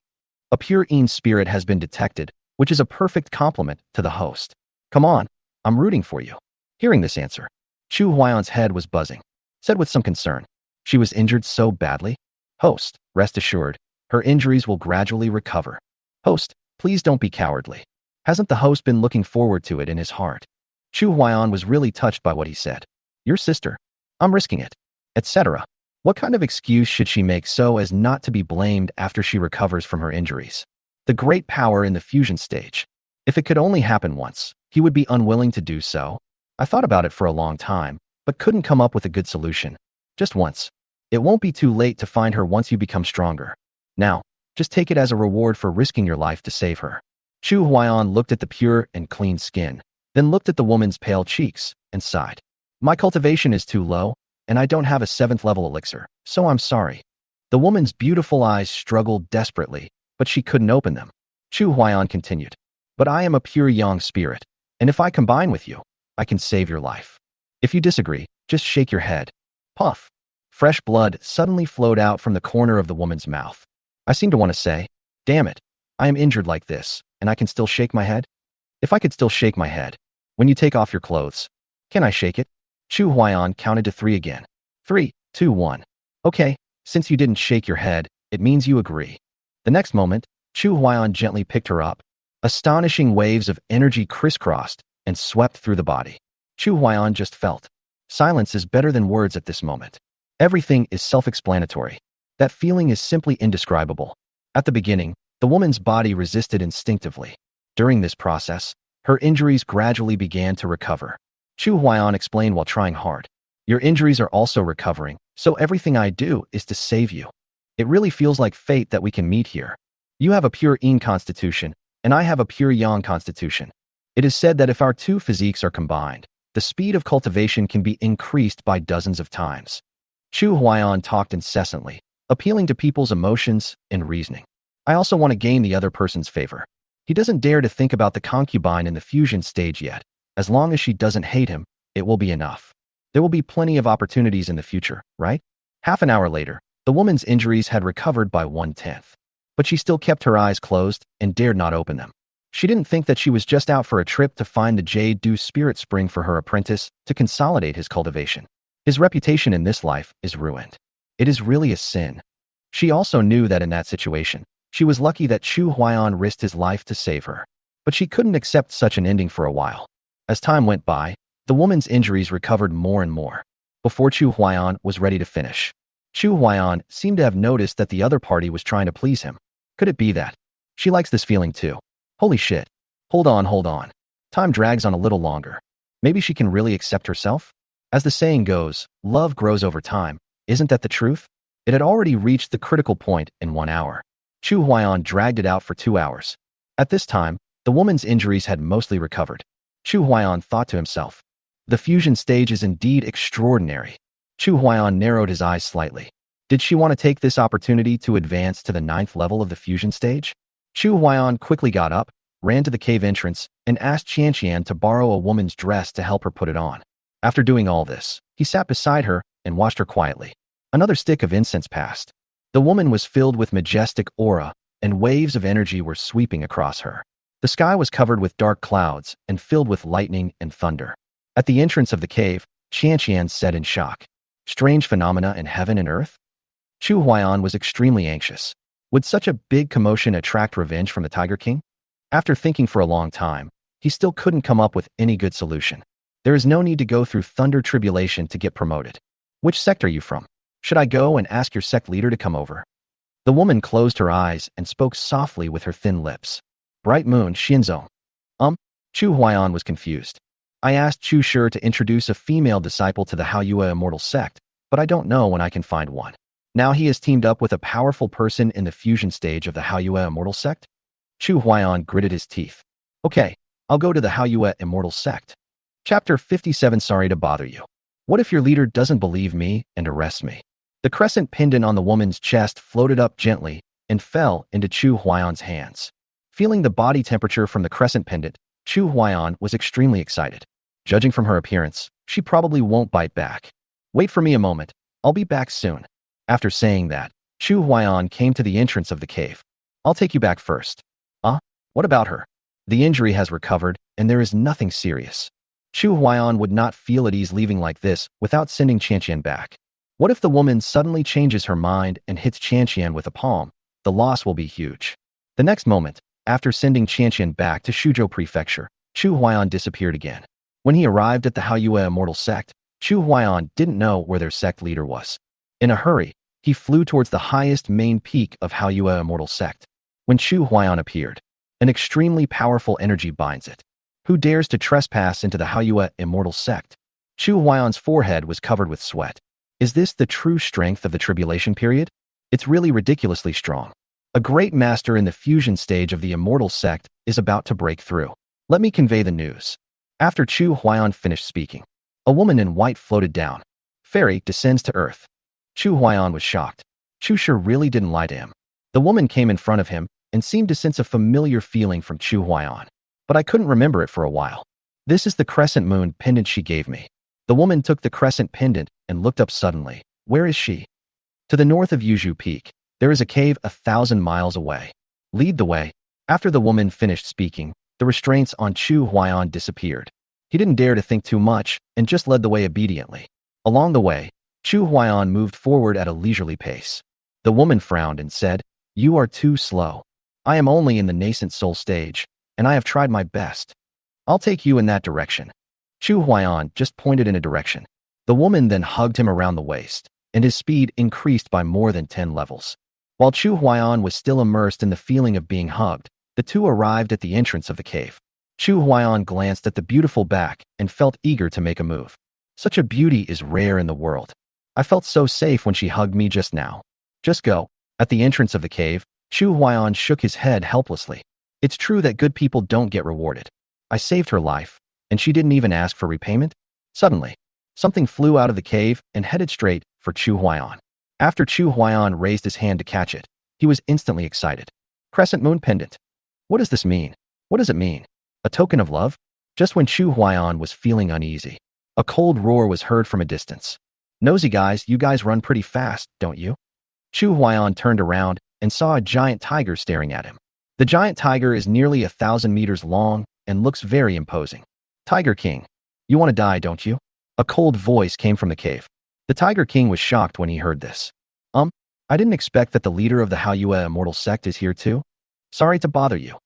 A pure Yin spirit has been detected, which is a perfect compliment to the host. Come on, I'm rooting for you. Hearing this answer, Chu Huaiyan's head was buzzing. Said with some concern, she was injured so badly? Host, rest assured, her injuries will gradually recover. Host, please don't be cowardly. Hasn't the host been looking forward to it in his heart? Chu Huaiyan was really touched by what he said. Your sister. I'm risking it. Etc. What kind of excuse should she make so as not to be blamed after she recovers from her injuries? The great power in the fusion stage. If it could only happen once, he would be unwilling to do so. I thought about it for a long time, but couldn't come up with a good solution. Just once. It won't be too late to find her once you become stronger. Now, just take it as a reward for risking your life to save her. Chu Huaiyan looked at the pure and clean skin, then looked at the woman's pale cheeks, and sighed. My cultivation is too low, and I don't have a 7th level elixir, so I'm sorry. The woman's beautiful eyes struggled desperately, but she couldn't open them. Chu Huaiyan continued. But I am a pure yang spirit, and if I combine with you, I can save your life. If you disagree, just shake your head. Puff. Fresh blood suddenly flowed out from the corner of the woman's mouth. I seem to want to say, damn it, I am injured like this, and I can still shake my head? If I could still shake my head, when you take off your clothes, can I shake it? Chu Huaiyan counted to 3 again. 3, 2, 1. Okay, since you didn't shake your head, it means you agree. The next moment, Chu Huaiyan gently picked her up. Astonishing waves of energy crisscrossed and swept through the body. Chu Huaiyan just felt. Silence is better than words at this moment. Everything is self-explanatory. That feeling is simply indescribable. At the beginning, the woman's body resisted instinctively. During this process, her injuries gradually began to recover. Chu Huaiyan explained while trying hard. Your injuries are also recovering, so everything I do is to save you. It really feels like fate that we can meet here. You have a pure yin constitution, and I have a pure yang constitution. It is said that if our two physiques are combined, the speed of cultivation can be increased by dozens of times. Chu Huaiyan talked incessantly, appealing to people's emotions and reasoning. I also want to gain the other person's favor. He doesn't dare to think about the concubine in the fusion stage yet. As long as she doesn't hate him, it will be enough. There will be plenty of opportunities in the future, right? Half an hour later, the woman's injuries had recovered by 1/10. But she still kept her eyes closed and dared not open them. She didn't think that she was just out for a trip to find the Jade Dew Spirit Spring for her apprentice to consolidate his cultivation. His reputation in this life is ruined. It is really a sin. She also knew that in that situation, she was lucky that Chu Huaiyan risked his life to save her. But she couldn't accept such an ending for a while. As time went by, the woman's injuries recovered more and more. Before Chu Huaiyan was ready to finish, Chu Huaiyan seemed to have noticed that the other party was trying to please him. Could it be that she likes this feeling too? Holy shit. Hold on. Time drags on a little longer. Maybe she can really accept herself? As the saying goes, love grows over time. Isn't that the truth? It had already reached the critical point in 1 hour. Chu Huaiyan dragged it out for 2 hours. At this time, the woman's injuries had mostly recovered. Chu Huaiyan thought to himself, the fusion stage is indeed extraordinary. Chu Huaiyan narrowed his eyes slightly. Did she want to take this opportunity to advance to the 9th level of the fusion stage? Chu Huaiyan quickly got up, ran to the cave entrance, and asked Qianqian to borrow a woman's dress to help her put it on. After doing all this, he sat beside her and watched her quietly. Another stick of incense passed. The woman was filled with majestic aura, and waves of energy were sweeping across her. The sky was covered with dark clouds and filled with lightning and thunder. At the entrance of the cave, Qianqian said in shock, strange phenomena in heaven and earth? Chu Huaiyan was extremely anxious. Would such a big commotion attract revenge from the Tiger King? After thinking for a long time, he still couldn't come up with any good solution. There is no need to go through thunder tribulation to get promoted. Which sect are you from? Should I go and ask your sect leader to come over? The woman closed her eyes and spoke softly with her thin lips. Bright Moon Xinzong. Chu Huaiyan was confused. I asked Chu Shi to introduce a female disciple to the Haoyue Immortal Sect, but I don't know when I can find one. Now he has teamed up with a powerful person in the fusion stage of the Haoyue Immortal Sect? Chu Huaiyan gritted his teeth. Okay, I'll go to the Haoyue Immortal Sect. Chapter 57. Sorry to bother you. What if your leader doesn't believe me and arrests me? The crescent pendant on the woman's chest floated up gently and fell into Chu Huaiyan's hands. Feeling the body temperature from the crescent pendant, Chu Huaiyan was extremely excited. Judging from her appearance, she probably won't bite back. Wait for me a moment. I'll be back soon. After saying that, Chu Huaiyan came to the entrance of the cave. I'll take you back first. What about her? The injury has recovered, and there is nothing serious. Chu Huaiyan would not feel at ease leaving like this without sending Qianqian back. What if the woman suddenly changes her mind and hits Qianqian with a palm? The loss will be huge. The next moment, after sending Qianqian back to Shuzhou Prefecture, Chu Huaiyan disappeared again. When he arrived at the Haoyue Immortal Sect, Chu Huaiyan didn't know where their sect leader was. In a hurry, he flew towards the highest main peak of Haoyue Immortal Sect. when Chu Huaiyan appeared. An extremely powerful energy binds it. Who dares to trespass into the Haoyue immortal sect? Chu Huaiyan's forehead was covered with sweat. Is this the true strength of the tribulation period? It's really ridiculously strong. A great master in the fusion stage of the immortal sect is about to break through. Let me convey the news. After Chu Huaiyan finished speaking, a woman in white floated down. Fairy descends to earth. Chu Huaiyan was shocked. Chu sure really didn't lie to him. The woman came in front of him and seemed to sense a familiar feeling from Chu Huaiyan, but I couldn't remember it for a while. This is the crescent moon pendant she gave me. The woman took the crescent pendant and looked up suddenly. Where is she? To the north of Yuzhu Peak, there is a cave 1,000 miles away. Lead the way. After the woman finished speaking, the restraints on Chu Huaiyan disappeared. He didn't dare to think too much and just led the way obediently. Along the way, Chu Huaiyan moved forward at a leisurely pace. The woman frowned and said, "You are too slow. I am only in the nascent soul stage, and I have tried my best. I'll take you in that direction." Chu Huaiyan just pointed in a direction. The woman then hugged him around the waist, and his speed increased by more than 10 levels. While Chu Huaiyan was still immersed in the feeling of being hugged, the two arrived at the entrance of the cave. Chu Huaiyan glanced at the beautiful back and felt eager to make a move. Such a beauty is rare in the world. I felt so safe when she hugged me just now. Just go. At the entrance of the cave, Chu Huaiyan shook his head helplessly. It's true that good people don't get rewarded. I saved her life, and she didn't even ask for repayment? Suddenly, something flew out of the cave and headed straight for Chu Huaiyan. After Chu Huaiyan raised his hand to catch it, he was instantly excited. Crescent moon pendant. What does this mean? What does it mean? A token of love? Just when Chu Huaiyan was feeling uneasy, a cold roar was heard from a distance. Nosy guys, you guys run pretty fast, don't you? Chu Huaiyan turned around and saw a giant tiger staring at him. The giant tiger is nearly 1,000 meters long and looks very imposing. Tiger King, you want to die, don't you? A cold voice came from the cave. The Tiger King was shocked when he heard this. I didn't expect that the leader of the Haoyue immortal sect is here too. Sorry to bother you.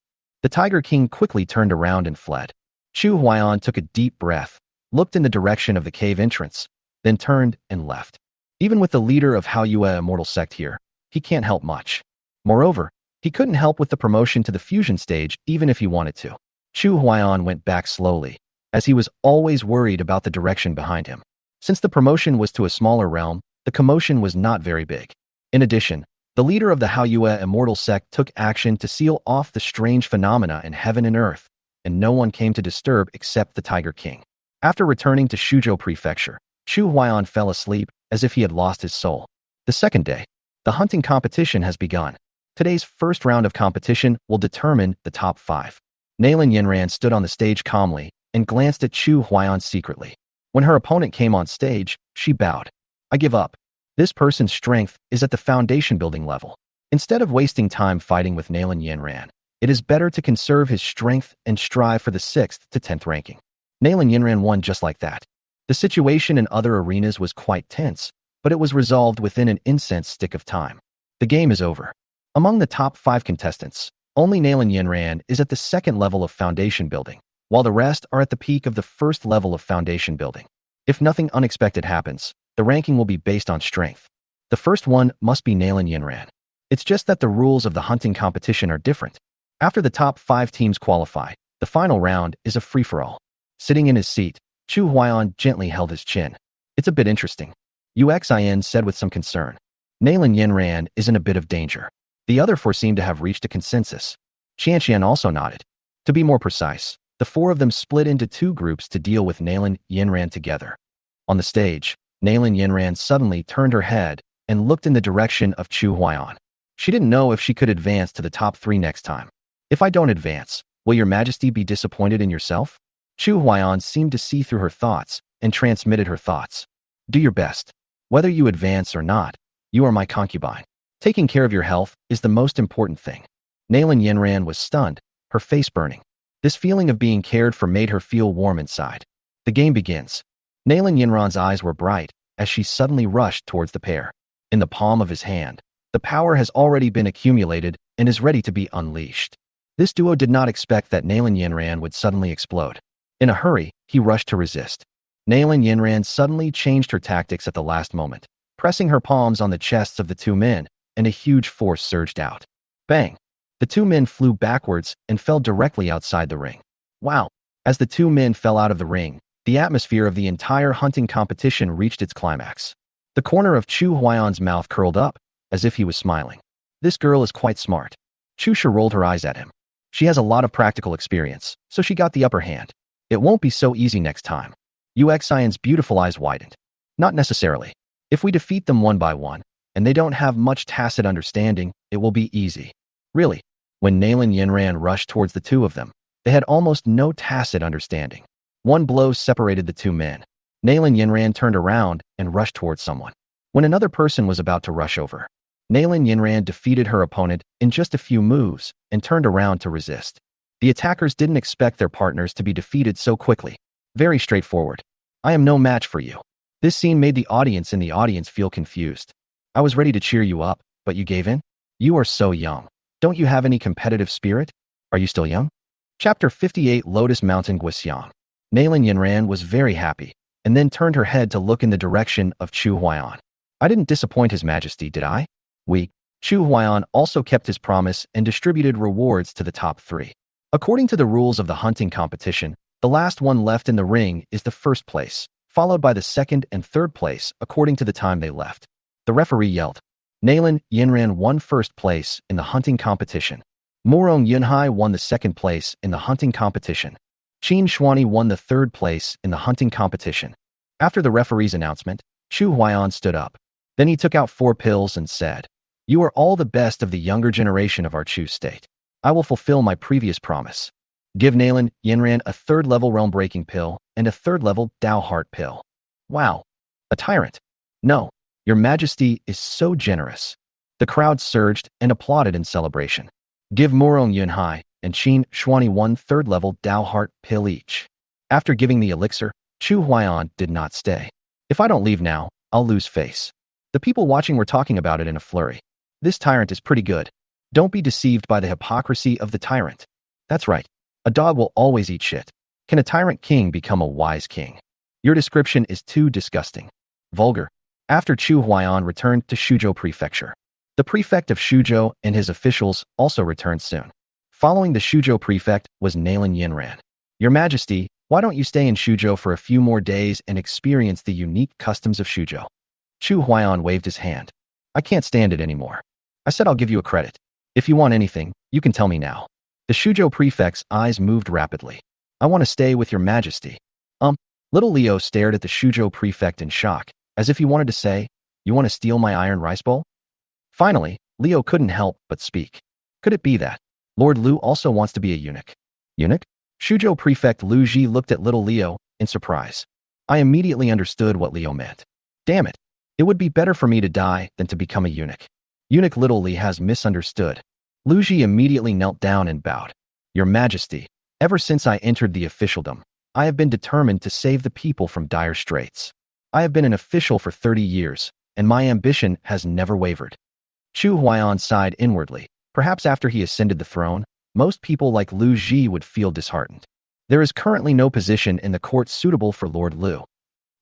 The Tiger King quickly turned around and fled. Chu Huaiyan took a deep breath, looked in the direction of the cave entrance, then turned and left. Even with the leader of Haoyue immortal sect here, he can't help much. Moreover, he couldn't help with the promotion to the fusion stage even if he wanted to. Chu Huaiyan went back slowly, as he was always worried about the direction behind him. Since the promotion was to a smaller realm, the commotion was not very big. In addition, the leader of the Haoyue immortal sect took action to seal off the strange phenomena in heaven and earth, and no one came to disturb except the Tiger King. After returning to Shuzhou Prefecture, Chu Huaiyan fell asleep as if he had lost his soul. The second day, the hunting competition has begun. Today's first round of competition will determine the top 5. Nailin Yinran stood on the stage calmly and glanced at Chu Huaiyan secretly. When her opponent came on stage, she bowed. I give up. This person's strength is at the foundation building level. Instead of wasting time fighting with Nailin Yinran, it is better to conserve his strength and strive for the 6th to 10th ranking. Nailin Yinran won just like that. The situation in other arenas was quite tense, but it was resolved within an incense stick of time. The game is over. Among the top 5 contestants, only Nailin Yinran is at the 2nd level of foundation building, while the rest are at the peak of the 1st level of foundation building. If nothing unexpected happens, the ranking will be based on strength. The first one must be Nailin Yinran. It's just that the rules of the hunting competition are different. After the top 5 teams qualify, the final round is a free-for-all. Sitting in his seat, Chu Huaiyan gently held his chin. It's a bit interesting. Uxin said with some concern. Nailin Yinran is in a bit of danger. The other 4 seemed to have reached a consensus. Qianqian also nodded. To be more precise, the 4 of them split into 2 groups to deal with Nailin Yinran together. On the stage, Nailin Yinran suddenly turned her head and looked in the direction of Chu Huaiyan. She didn't know if she could advance to the top 3 next time. If I don't advance, will your majesty be disappointed in yourself? Chu Huaiyan seemed to see through her thoughts and transmitted her thoughts. Do your best. Whether you advance or not, you are my concubine. Taking care of your health is the most important thing. Nailin Yinran was stunned, her face burning. This feeling of being cared for made her feel warm inside. The game begins. Nailin Yinran's eyes were bright as she suddenly rushed towards the pair. In the palm of his hand, the power has already been accumulated and is ready to be unleashed. This duo did not expect that Nailin Yinran would suddenly explode. In a hurry, he rushed to resist. Nailin Yinran suddenly changed her tactics at the last moment, pressing her palms on the chests of the 2 men, and a huge force surged out. Bang! The two men flew backwards and fell directly outside the ring. Wow! As the two men fell out of the ring, the atmosphere of the entire hunting competition reached its climax. The corner of Chu Huayan's mouth curled up, as if he was smiling. This girl is quite smart. Chusha rolled her eyes at him. She has a lot of practical experience, so she got the upper hand. It won't be so easy next time. Xian's beautiful eyes widened. Not necessarily. If we defeat them one by one, and they don't have much tacit understanding, it will be easy. Really. When Nalan Yinran rushed towards the two of them, they had almost no tacit understanding. One blow separated the two men. Nalan Yinran turned around and rushed towards someone. When another person was about to rush over, Nalan Yinran defeated her opponent in just a few moves and turned around to resist. The attackers didn't expect their partners to be defeated so quickly. Very straightforward. I am no match for you. This scene made the audience feel confused. I was ready to cheer you up, but you gave in? You are so young. Don't you have any competitive spirit? Are you still young? Chapter 58 Lotus Mountain Guixiang. Nalan Yinran was very happy, and then turned her head to look in the direction of Chu Huayan. I didn't disappoint His Majesty, did I? Chu Huayan also kept his promise and distributed rewards to the top three. According to the rules of the hunting competition, the last one left in the ring is the first place, followed by the second and third place according to the time they left. The referee yelled. Nalan Yinran won first place in the hunting competition. Murong Yunhai won the second place in the hunting competition. Qin Shuani won the third place in the hunting competition. After the referee's announcement, Chu Huayan stood up. Then he took out 4 pills and said, "You are all the best of the younger generation of our Chu state. I will fulfill my previous promise. Give Nalan Yinran a 3rd-level realm-breaking pill and a 3rd-level Dao Heart pill." Wow. A tyrant. No. Your Majesty is so generous. The crowd surged and applauded in celebration. Give Murong Yunhai and Qin Shuani 1 3rd-level Dao Heart pill each. After giving the elixir, Chu Huayan did not stay. If I don't leave now, I'll lose face. The people watching were talking about it in a flurry. This tyrant is pretty good. Don't be deceived by the hypocrisy of the tyrant. That's right. A dog will always eat shit. Can a tyrant king become a wise king? Your description is too disgusting. Vulgar. After Chu Huayan returned to Shuzhou Prefecture. The prefect of Shuzhou and his officials also returned soon. Following the Shuzhou prefect was Nalan Yinran. Your Majesty, why don't you stay in Shuzhou for a few more days and experience the unique customs of Shuzhou? Chu Huayan waved his hand. I can't stand it anymore. I said I'll give you a credit. If you want anything, you can tell me now. The Shuzhou prefect's eyes moved rapidly. I want to stay with your Majesty. Little Leo stared at the Shuzhou prefect in shock, as if he wanted to say, "You want to steal my iron rice bowl?" Finally, Leo couldn't help but speak. Could it be that Lord Lu also wants to be a eunuch? Eunuch? Shuzhou prefect Lu Ji looked at little Leo in surprise. I immediately understood what Leo meant. Damn it. It would be better for me to die than to become a eunuch. Eunuch little Li has misunderstood. Lu Ji immediately knelt down and bowed. Your Majesty, ever since I entered the officialdom, I have been determined to save the people from dire straits. I have been an official for 30 years, and my ambition has never wavered. Chu Huayan sighed inwardly. Perhaps after he ascended the throne, most people like Lu Ji would feel disheartened. There is currently no position in the court suitable for Lord Lu.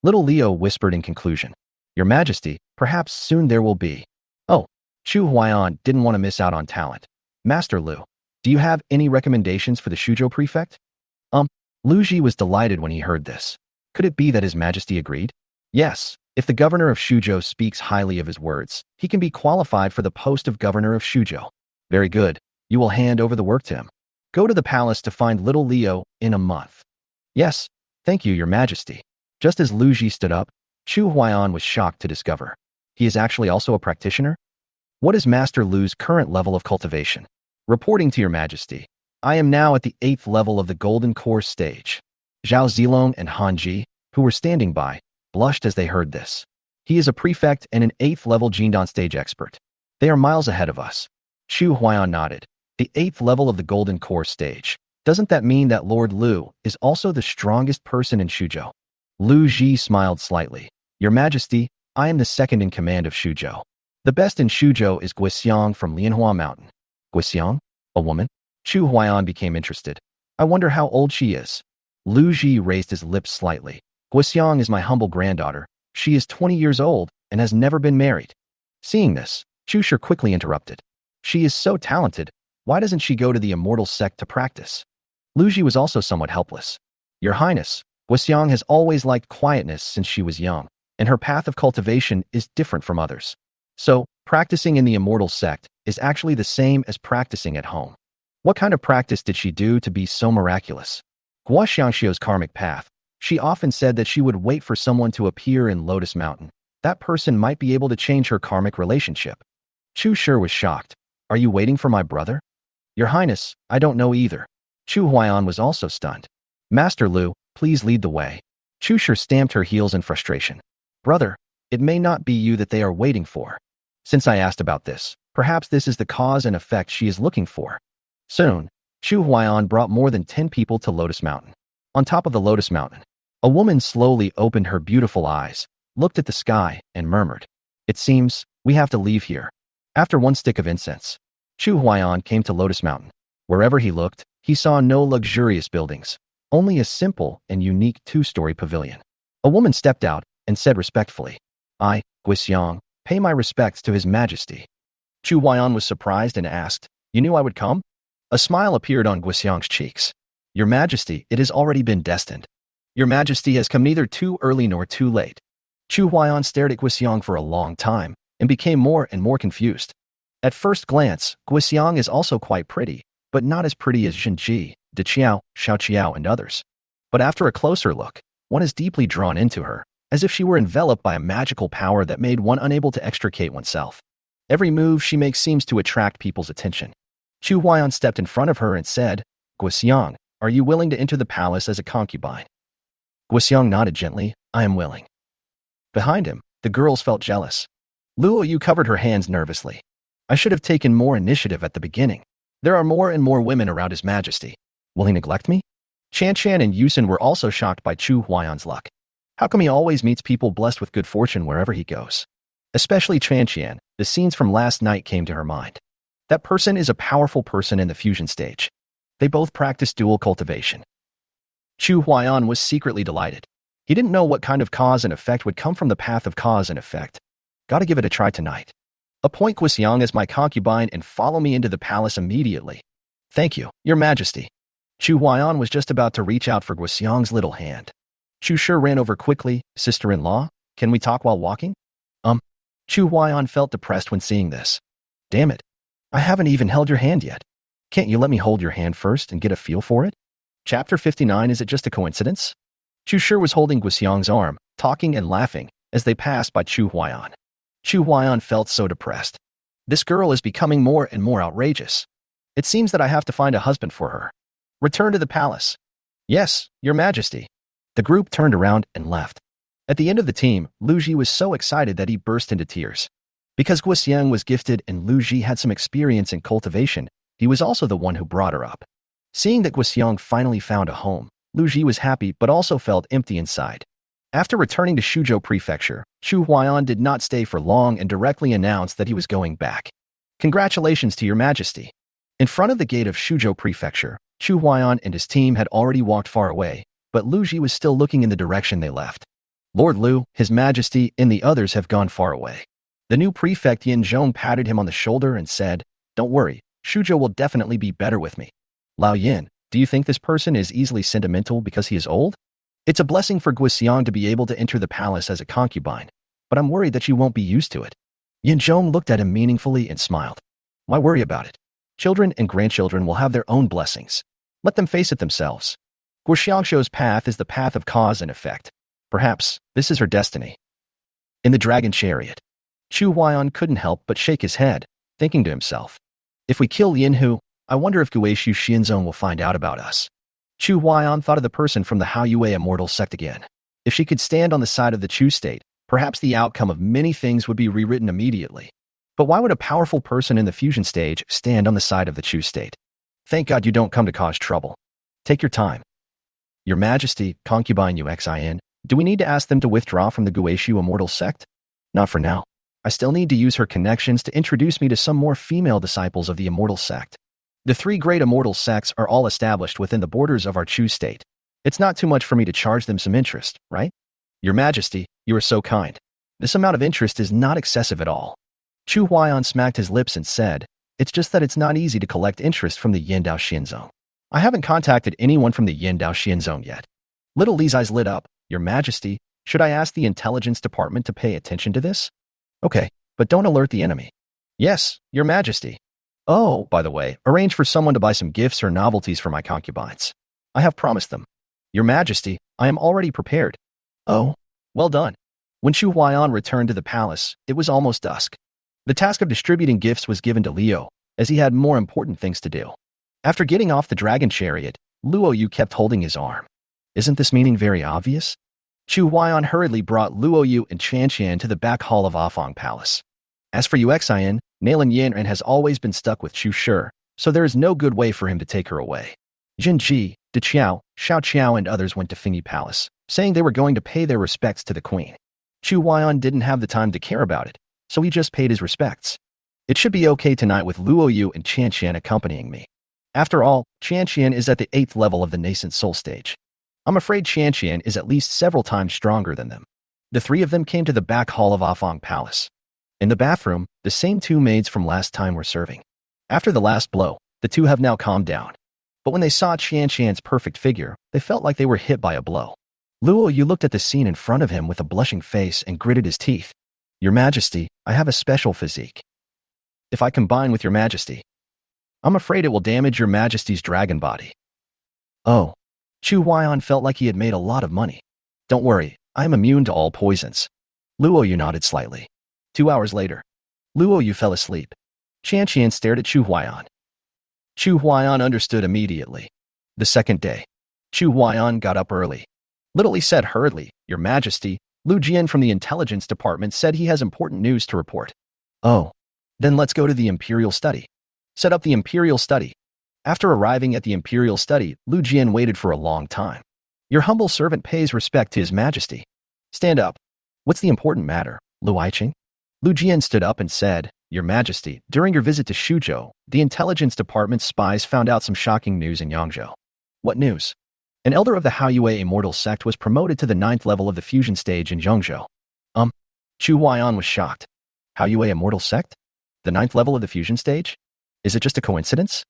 Little Leo whispered in conclusion. Your Majesty, perhaps soon there will be. Oh, Chu Huayan didn't want to miss out on talent. Master Lu, do you have any recommendations for the Shuzhou prefect? Lu Ji was delighted when he heard this. Could it be that His Majesty agreed? Yes, if the governor of Shuzhou speaks highly of his words, he can be qualified for the post of governor of Shuzhou. Very good. You will hand over the work to him. Go to the palace to find little Leo in a month. Yes, thank you, Your Majesty. Just as Lu Ji stood up, Chu Huayan was shocked to discover. He is actually also a practitioner? What is Master Lu's current level of cultivation? Reporting to Your Majesty, I am now at the 8th level of the Golden Core stage. Zhao Zilong and Han Ji, who were standing by, blushed as they heard this. He is a prefect and an 8th level Jindan stage expert. They are miles ahead of us. Chu Huayan nodded. The 8th level of the Golden Core stage. Doesn't that mean that Lord Lu is also the strongest person in Shuzhou? Lu Ji smiled slightly. Your Majesty, I am the second in command of Shuzhou. The best in Shuzhou is Guixiang from Lianhua Mountain. Guixiang? A woman? Chu Huayan became interested. I wonder how old she is. Lu Ji raised his lips slightly. Guixiang is my humble granddaughter. She is 20 years old and has never been married. Seeing this, Chu Shi quickly interrupted. She is so talented. Why doesn't she go to the immortal sect to practice? Lu Ji was also somewhat helpless. Your Highness, Guxiang has always liked quietness since she was young, and her path of cultivation is different from others. So, practicing in the immortal sect is actually the same as practicing at home. What kind of practice did she do to be so miraculous? Gua Xiangxiu's karmic path. She often said that she would wait for someone to appear in Lotus Mountain. That person might be able to change her karmic relationship. Chu Shi was shocked. Are you waiting for my brother? Your Highness, I don't know either. Chu Huaiyan was also stunned. Master Lu, please lead the way. Chu Shi stamped her heels in frustration. Brother, it may not be you that they are waiting for. Since I asked about this, perhaps this is the cause and effect she is looking for. Soon, Chu Huaiyan brought more than 10 people to Lotus Mountain. On top of the Lotus Mountain, a woman slowly opened her beautiful eyes, looked at the sky, and murmured, It seems, we have to leave here. After one stick of incense, Chu Huaiyan came to Lotus Mountain. Wherever he looked, he saw no luxurious buildings, only a simple and unique two-story pavilion. A woman stepped out and said respectfully, I, Guxiang, pay my respects to His Majesty. Chu Huaiyan was surprised and asked, You knew I would come? A smile appeared on Guxiang's cheeks. Your Majesty, it has already been destined. Your Majesty has come neither too early nor too late. Chu Huaiyan stared at Guxiang for a long time and became more and more confused. At first glance, Guxiang is also quite pretty, but not as pretty as Zhenji, De Qiao, Xiao Qiao, and others. But after a closer look, one is deeply drawn into her, as if she were enveloped by a magical power that made one unable to extricate oneself. Every move she makes seems to attract people's attention. Chu Huaiyan stepped in front of her and said, Guxiang, are you willing to enter the palace as a concubine? Guxiang nodded gently, I am willing. Behind him, the girls felt jealous. Luo Yu covered her hands nervously. I should have taken more initiative at the beginning. There are more and more women around His Majesty. Will he neglect me? Chan Chan and Yusin were also shocked by Chu Huaiyan's luck. How come he always meets people blessed with good fortune wherever he goes? Especially Chan Chan, the scenes from last night came to her mind. That person is a powerful person in the fusion stage. They both practice dual cultivation. Chu Huaiyan was secretly delighted. He didn't know what kind of cause and effect would come from the path of cause and effect. Gotta give it a try tonight. Appoint Guxiang as my concubine and follow me into the palace immediately. Thank you, Your Majesty. Chu Huaiyan was just about to reach out for Guxiang's little hand. Chu Shi ran over quickly. Sister-in-law, can we talk while walking? Chu Huaiyan felt depressed when seeing this. Damn it. I haven't even held your hand yet. Can't you let me hold your hand first and get a feel for it? Chapter 59. Is it just a coincidence? Chu Shi was holding Guxiang's arm, talking and laughing as they passed by Chu Huaiyan. Chu Huaiyan felt so depressed. This girl is becoming more and more outrageous. It seems that I have to find a husband for her. Return to the palace. Yes, Your Majesty. The group turned around and left. At the end of the team, Lu Ji was so excited that he burst into tears. Because Guxiang was gifted and Lu Ji had some experience in cultivation, he was also the one who brought her up. Seeing that Guxiang finally found a home, Lu Ji was happy but also felt empty inside. After returning to Shuzhou Prefecture, Chu Huaiyan did not stay for long and directly announced that he was going back. Congratulations to Your Majesty. In front of the gate of Shuzhou Prefecture, Chu Huaiyan and his team had already walked far away, but Lu Ji was still looking in the direction they left. Lord Lu, His Majesty, and the others have gone far away. The new prefect Yin Zhong patted him on the shoulder and said, Don't worry, Shuzhou will definitely be better with me. Lao Yin, do you think this person is easily sentimental because he is old? It's a blessing for Guxiang to be able to enter the palace as a concubine, but I'm worried that you won't be used to it. Yin Zhong looked at him meaningfully and smiled. Why worry about it? Children and grandchildren will have their own blessings. Let them face it themselves. Guxiangxiu's path is the path of cause and effect. Perhaps this is her destiny. In the dragon chariot, Chu Huaiyan couldn't help but shake his head, thinking to himself, If we kill Yinhu, I wonder if Guishu Xianzong will find out about us. Chu Huaiyan thought of the person from the Haoyue immortal sect again. If she could stand on the side of the Chu state, perhaps the outcome of many things would be rewritten immediately. But why would a powerful person in the fusion stage stand on the side of the Chu state? Thank God you don't come to cause trouble. Take your time. Your Majesty, concubine Uxin, do we need to ask them to withdraw from the Guishu immortal sect? Not for now. I still need to use her connections to introduce me to some more female disciples of the immortal sect. The 3 great immortal sects are all established within the borders of our Chu state. It's not too much for me to charge them some interest, right? Your Majesty, you are so kind. This amount of interest is not excessive at all. Chu Huaiyan smacked his lips and said, It's just that it's not easy to collect interest from the Yindao Xian Zone. I haven't contacted anyone from the Yindao Xian Zone yet. Little Li's eyes lit up. Your Majesty, should I ask the intelligence department to pay attention to this? Okay, but don't alert the enemy. Yes, Your Majesty. Oh, by the way, arrange for someone to buy some gifts or novelties for my concubines. I have promised them. Your Majesty, I am already prepared. Oh, well done. When Chu Huaiyan returned to the palace, it was almost dusk. The task of distributing gifts was given to Liu, as he had more important things to do. After getting off the dragon chariot, Luo Yu kept holding his arm. Isn't this meaning very obvious? Chu Huaiyan hurriedly brought Luo Yu and Chan Qian to the back hall of Afang Palace. As for Yuxian, Nalan Yanran has always been stuck with Chu Shi, so there is no good way for him to take her away. Jin Ji, De Qiao, Xiao Qiao and others went to Fingyi Palace, saying they were going to pay their respects to the queen. Chu Huaiyan didn't have the time to care about it, so he just paid his respects. It should be okay tonight with Luo Yu and Chan Qian accompanying me. After all, Chan Qian is at the 8th level of the nascent soul stage. I'm afraid Chan Qian is at least several times stronger than them. The three of them came to the back hall of Afang Palace. In the bathroom, the same two maids from last time were serving. After the last blow, the two have now calmed down. But when they saw Chan Qian's perfect figure, they felt like they were hit by a blow. Luo Yu looked at the scene in front of him with a blushing face and gritted his teeth. Your Majesty, I have a special physique. If I combine with Your Majesty, I'm afraid it will damage Your Majesty's dragon body. Oh. Chu Huaiyan felt like he had made a lot of money. Don't worry, I am immune to all poisons. Luo Yu nodded slightly. 2 hours later, Luo Yu fell asleep. Chan Qian stared at Chu Huaiyan. Chu Huaiyan understood immediately. The second day, Chu Huaiyan got up early. Little Li said hurriedly, Your Majesty, Lu Jian from the intelligence department said he has important news to report. Oh. Then let's go to the Imperial Study. Set up the Imperial Study. After arriving at the Imperial Study, Lu Jian waited for a long time. Your humble servant pays respect to His Majesty. Stand up. What's the important matter, Lu Aiqing? Lu Jian stood up and said, Your Majesty, during your visit to Shuzhou, the intelligence department's spies found out some shocking news in Yangzhou. What news? An elder of the Haoyue immortal sect was promoted to the 9th level of the fusion stage in Zhengzhou. Chu Huaiyan was shocked. Haoyue immortal sect? The 9th level of the fusion stage? Is it just a coincidence?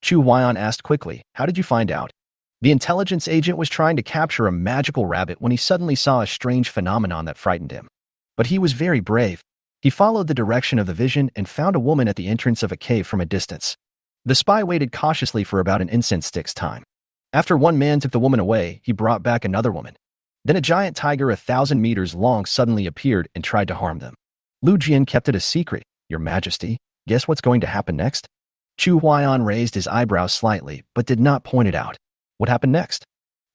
Chu Huaiyan asked quickly, How did you find out? The intelligence agent was trying to capture a magical rabbit when he suddenly saw a strange phenomenon that frightened him. But he was very brave. He followed the direction of the vision and found a woman at the entrance of a cave from a distance. The spy waited cautiously for about an incense stick's time. After one man took the woman away, he brought back another woman. Then a giant tiger 1,000 meters long suddenly appeared and tried to harm them. Lu Jian kept it a secret. Your Majesty, guess what's going to happen next? Chu Huaiyan raised his eyebrows slightly, but did not point it out. What happened next?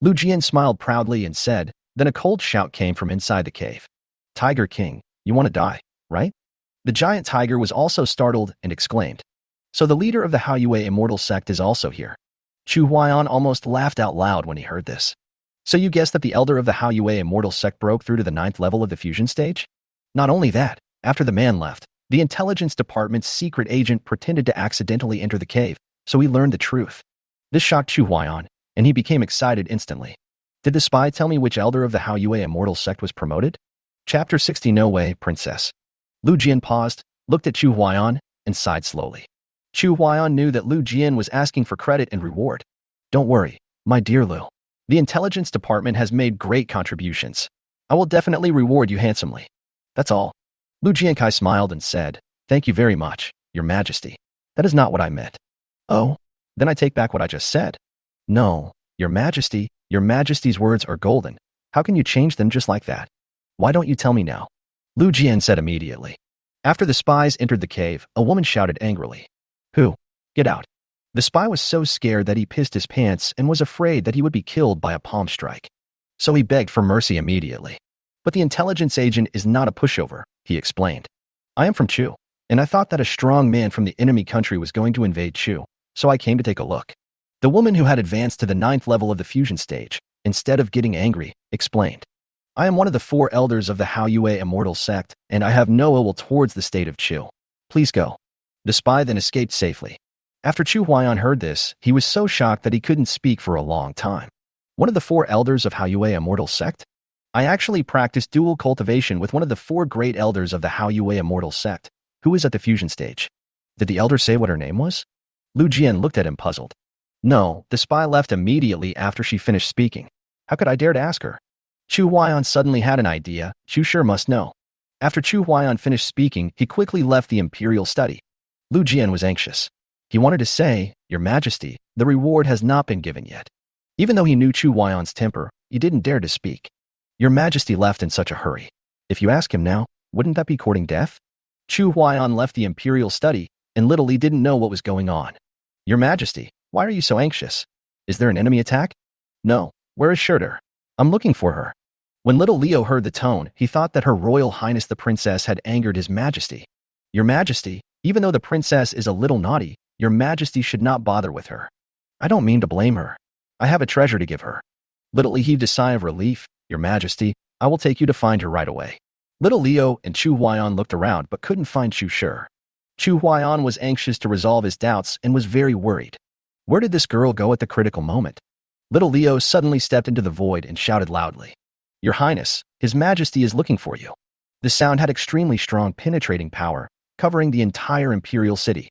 Lu Jian smiled proudly and said, Then a cold shout came from inside the cave. Tiger King, you want to die, right? The giant tiger was also startled and exclaimed. So the leader of the Haoyue immortal sect is also here. Chu Huaiyan almost laughed out loud when he heard this. So you guessed that the elder of the Haoyue immortal sect broke through to the 9th level of the fusion stage? Not only that, after the man left, the intelligence department's secret agent pretended to accidentally enter the cave, so he learned the truth. This shocked Chu Huaiyan, and he became excited instantly. Did the spy tell me which elder of the Haoyue immortal sect was promoted? Chapter 60 No Way, Princess. Lu Jian paused, looked at Chu Huaiyan, and sighed slowly. Chu Huaiyan knew that Lu Jian was asking for credit and reward. Don't worry, my dear Lu. The intelligence department has made great contributions. I will definitely reward you handsomely. That's all. Lu Jiankai smiled and said, Thank you very much, Your Majesty. That is not what I meant. Oh, then I take back what I just said. No, Your Majesty, Your Majesty's words are golden. How can you change them just like that? Why don't you tell me now? Lu Jian said immediately. After the spies entered the cave, a woman shouted angrily. Who? Get out. The spy was so scared that he pissed his pants and was afraid that he would be killed by a palm strike. So he begged for mercy immediately. But the intelligence agent is not a pushover, he explained. I am from Chu, and I thought that a strong man from the enemy country was going to invade Chu, so I came to take a look. The woman who had advanced to the 9th level of the fusion stage, instead of getting angry, explained. I am one of the 4 elders of the Haoyue immortal sect, and I have no ill will towards the state of Chu. Please go. The spy then escaped safely. After Chu Huaiyan heard this, he was so shocked that he couldn't speak for a long time. One of the 4 elders of Haoyue immortal sect? I actually practiced dual cultivation with one of the 4 great elders of the Haoyue immortal sect, who is at the fusion stage. Did the elder say what her name was? Lu Jian looked at him puzzled. No, the spy left immediately after she finished speaking. How could I dare to ask her? Chu Huaiyan suddenly had an idea. Chu sure must know. After Chu Huaiyan finished speaking, he quickly left the imperial study. Lu Jian was anxious. He wanted to say, Your Majesty, the reward has not been given yet. Even though he knew Chu Huaiyan's temper, he didn't dare to speak. Your Majesty left in such a hurry. If you ask him now, wouldn't that be courting death? Chu Huaiyan left the imperial study, and little he didn't know what was going on. Your Majesty, why are you so anxious? Is there an enemy attack? No. Where is Shurter? I'm looking for her. When little Leo heard the tone, he thought that Her Royal Highness the Princess had angered His Majesty. Your Majesty, even though the princess is a little naughty, Your Majesty should not bother with her. I don't mean to blame her. I have a treasure to give her. Little Lee heaved a sigh of relief. Your Majesty, I will take you to find her right away. Little Leo and Chu Huaiyan looked around but couldn't find Chu Shi. Chu Huaiyan was anxious to resolve his doubts and was very worried. Where did this girl go at the critical moment? Little Leo suddenly stepped into the void and shouted loudly. Your Highness, His Majesty is looking for you. The sound had extremely strong penetrating power, covering the entire imperial city.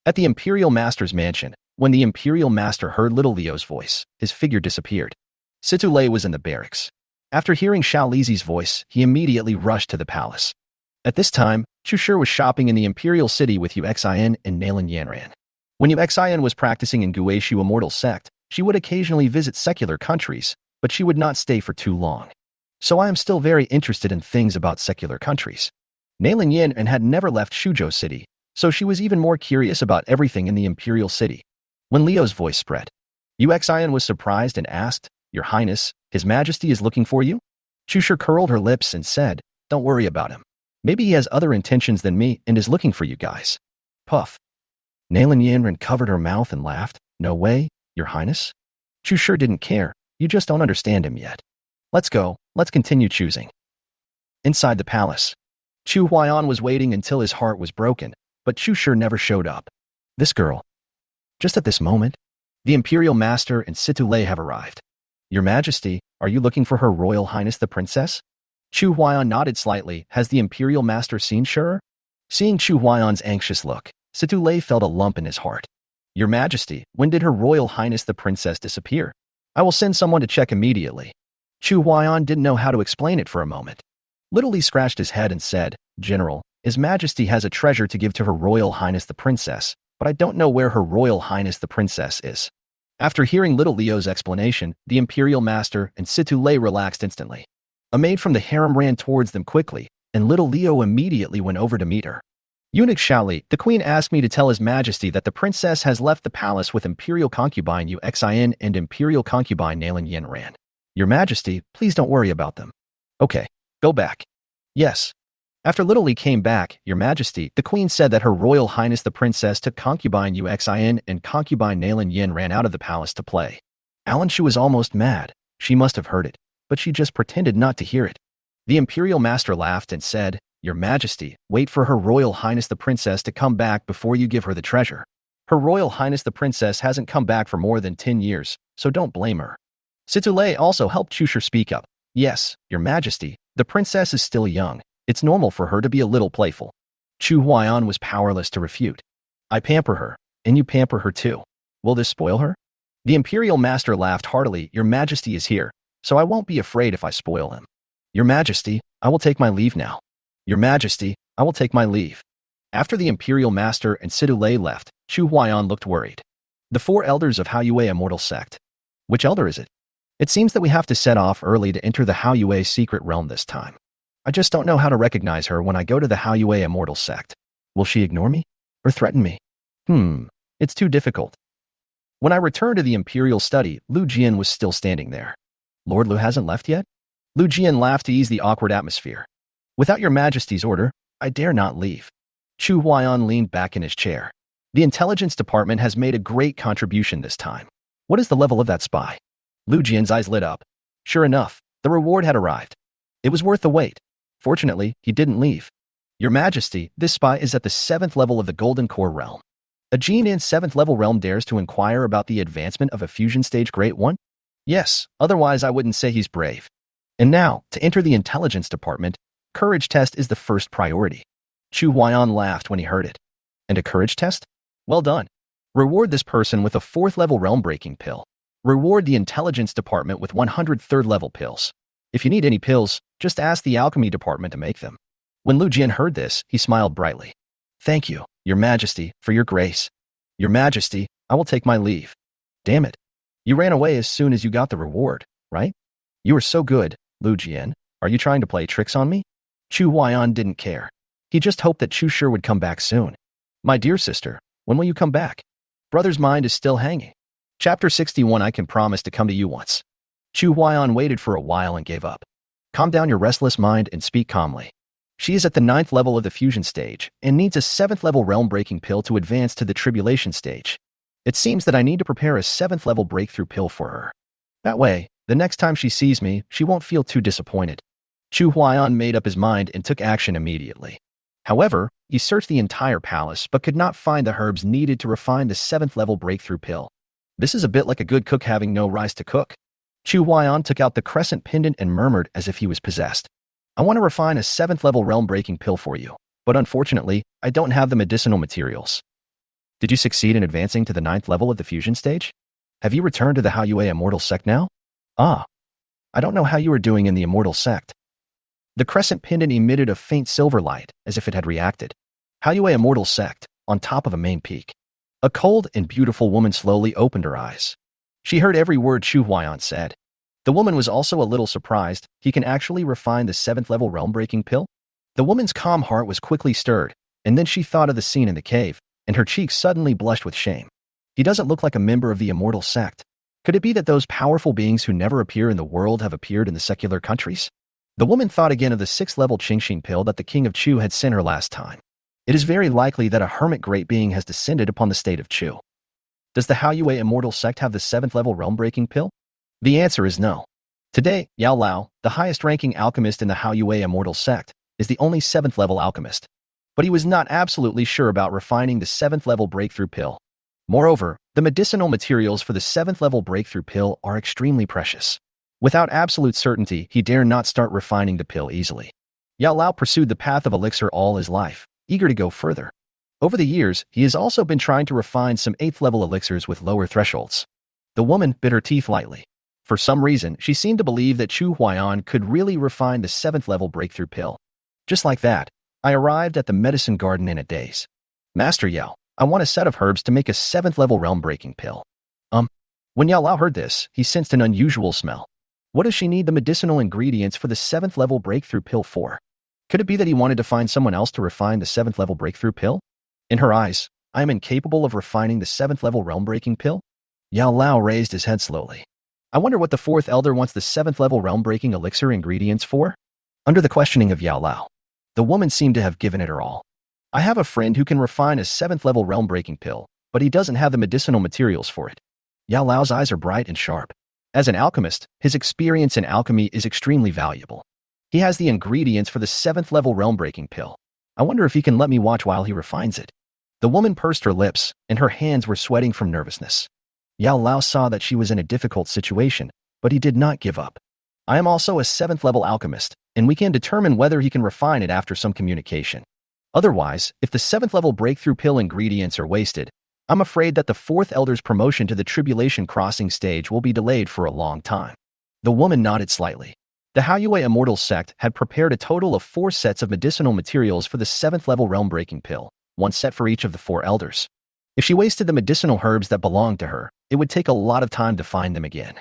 At the imperial master's mansion, when the imperial master heard little Leo's voice, his figure disappeared. Situlei was in the barracks. After hearing Xiao Lizi's voice, he immediately rushed to the palace. At this time, Chu Shi was shopping in the imperial city with Yu Xian and Nalan Yanran. When Yu Xian was practicing in Guishu Immortal Sect, she would occasionally visit secular countries, but she would not stay for too long. So I am still very interested in things about secular countries. Nalan Yanran had never left Shuzhou City, so she was even more curious about everything in the imperial city. When Leo's voice spread, Yu Xian was surprised and asked, Your Highness, His Majesty is looking for you? Chu Shi curled her lips and said, Don't worry about him. Maybe he has other intentions than me and is looking for you guys. Puff. Nalan Yanran covered her mouth and laughed. No way, Your Highness. Chu Shi didn't care. You just don't understand him yet. Let's go. Let's continue choosing. Inside the palace, Chu Huaiyan was waiting until his heart was broken, but Chu Shi never showed up. This girl. Just at this moment, the Imperial Master and Situlei have arrived. Your Majesty, are you looking for Her Royal Highness the Princess? Chu Huaiyan nodded slightly. Has the Imperial Master seen Shi? Seeing Chu Huaiyan's anxious look, Situlei felt a lump in his heart. Your Majesty, when did Her Royal Highness the Princess disappear? I will send someone to check immediately. Chu Huaiyan didn't know how to explain it for a moment. Little Lee scratched his head and said, General, His Majesty has a treasure to give to Her Royal Highness the Princess, but I don't know where Her Royal Highness the Princess is. After hearing Little Leo's explanation, the Imperial Master and Situlei relaxed instantly. A maid from the harem ran towards them quickly, and Little Leo immediately went over to meet her. Eunuch Shaoli, the Queen asked me to tell His Majesty that the princess has left the palace with Imperial concubine Yu Xian and Imperial concubine Nalan Yanran. Your Majesty, please don't worry about them. Okay, go back. Yes. After Little Lee came back, Your Majesty, the Queen said that Her Royal Highness the Princess took concubine Yu Xian and concubine Nalan Yanran out of the palace to play. Alan Shu was almost mad. She must have heard it, but she just pretended not to hear it. The Imperial Master laughed and said, Your Majesty, wait for Her Royal Highness the Princess to come back before you give her the treasure. Her Royal Highness the Princess hasn't come back for more than 10 years, so don't blame her. Situlei also helped Chu Shi speak up. Yes, Your Majesty, the princess is still young. It's normal for her to be a little playful. Chu Huaiyan was powerless to refute. I pamper her, and you pamper her too. Will this spoil her? The Imperial Master laughed heartily. Your Majesty is here, so I won't be afraid if I spoil him. Your Majesty, I will take my leave now. Your Majesty, I will take my leave. After the Imperial Master and Situlei left, Chu Huaiyan looked worried. The 4 elders of Haoyue Immortal Sect. Which elder is it? It seems that we have to set off early to enter the Haoyue secret realm this time. I just don't know how to recognize her when I go to the Haoyue Immortal Sect. Will she ignore me? Or threaten me? It's too difficult. When I returned to the Imperial study, Lu Jian was still standing there. Lord Lu hasn't left yet? Lu Jian laughed to ease the awkward atmosphere. Without Your Majesty's order, I dare not leave. Chu Huaiyan leaned back in his chair. The intelligence department has made a great contribution this time. What is the level of that spy? Lu Jian's eyes lit up. Sure enough, the reward had arrived. It was worth the wait. Fortunately, he didn't leave. Your Majesty, this spy is at the 7th level of the Golden Core realm. A gene in 7th level realm dares to inquire about the advancement of a fusion stage Great One? Yes, otherwise I wouldn't say he's brave. And now, to enter the intelligence department, courage test is the first priority. Chu Huaiyan laughed when he heard it. And a courage test? Well done. Reward this person with a 4th level realm-breaking pill. Reward the intelligence department with 100 3rd level pills. If you need any pills, just ask the alchemy department to make them. When Lu Jian heard this, he smiled brightly. Thank you, Your Majesty, for your grace. Your Majesty, I will take my leave. Damn it. You ran away as soon as you got the reward, right? You are so good, Lu Jian. Are you trying to play tricks on me? Chu Huaiyan didn't care. He just hoped that Chu Shi would come back soon. My dear sister, when will you come back? Brother's mind is still hanging. Chapter 61. I can promise to come to you once. Chu Huaiyan waited for a while and gave up. Calm down your restless mind and speak calmly. She is at the 9th level of the fusion stage and needs a 7th level realm-breaking pill to advance to the tribulation stage. It seems that I need to prepare a 7th level breakthrough pill for her. That way, the next time she sees me, she won't feel too disappointed. Chu Huaiyan made up his mind and took action immediately. However, he searched the entire palace but could not find the herbs needed to refine the 7th level breakthrough pill. This is a bit like a good cook having no rice to cook. Chu Huaiyan took out the crescent pendant and murmured as if he was possessed. I want to refine a 7th level realm-breaking pill for you, but unfortunately, I don't have the medicinal materials. Did you succeed in advancing to the 9th level of the fusion stage? Have you returned to the Hao Yue Immortal Sect now? Ah. I don't know how you are doing in the Immortal Sect. The crescent pendant emitted a faint silver light, as if it had reacted. Hao Yue Immortal Sect, on top of a main peak. A cold and beautiful woman slowly opened her eyes. She heard every word Chu Huaiyan said. The woman was also a little surprised. He can actually refine the 7th level realm-breaking pill? The woman's calm heart was quickly stirred, and then she thought of the scene in the cave, and her cheeks suddenly blushed with shame. He doesn't look like a member of the Immortal Sect. Could it be that those powerful beings who never appear in the world have appeared in the secular countries? The woman thought again of the 6th level Qingxin pill that the king of Chu had sent her last time. It is very likely that a hermit great being has descended upon the state of Chu. Does the Hao Yue Immortal Sect have the 7th level realm-breaking pill? The answer is no. Today, Yao Lao, the highest-ranking alchemist in the Hao Yue Immortal Sect, is the only 7th level alchemist. But he was not absolutely sure about refining the 7th level breakthrough pill. Moreover, the medicinal materials for the 7th level breakthrough pill are extremely precious. Without absolute certainty, he dare not start refining the pill easily. Yao Lao pursued the path of elixir all his life, eager to go further. Over the years, he has also been trying to refine some 8th level elixirs with lower thresholds. The woman bit her teeth lightly. For some reason, she seemed to believe that Chu Huaiyan could really refine the 7th level breakthrough pill. Just like that, I arrived at the medicine garden in a daze. Master Yao, I want a set of herbs to make a 7th level realm-breaking pill. When Yao Lao heard this, he sensed an unusual smell. What does she need the medicinal ingredients for the 7th level breakthrough pill for? Could it be that he wanted to find someone else to refine the 7th level breakthrough pill? In her eyes, I am incapable of refining the 7th level realm-breaking pill? Yao Lao raised his head slowly. I wonder what the 4th elder wants the 7th level realm-breaking elixir ingredients for? Under the questioning of Yao Lao, the woman seemed to have given it her all. I have a friend who can refine a 7th level realm-breaking pill, but he doesn't have the medicinal materials for it. Yao Lao's eyes are bright and sharp. As an alchemist, his experience in alchemy is extremely valuable. He has the ingredients for the 7th level realm-breaking pill. I wonder if he can let me watch while he refines it. The woman pursed her lips, and her hands were sweating from nervousness. Yao Lao saw that she was in a difficult situation, but he did not give up. I am also a 7th level alchemist, and we can determine whether he can refine it after some communication. Otherwise, if the 7th level breakthrough pill ingredients are wasted, I'm afraid that the 4th elder's promotion to the tribulation crossing stage will be delayed for a long time. The woman nodded slightly. The Hao Yue Immortal Sect had prepared a total of 4 sets of medicinal materials for the 7th level realm-breaking pill, 1 set for each of the 4 elders. If she wasted the medicinal herbs that belonged to her, it would take a lot of time to find them again.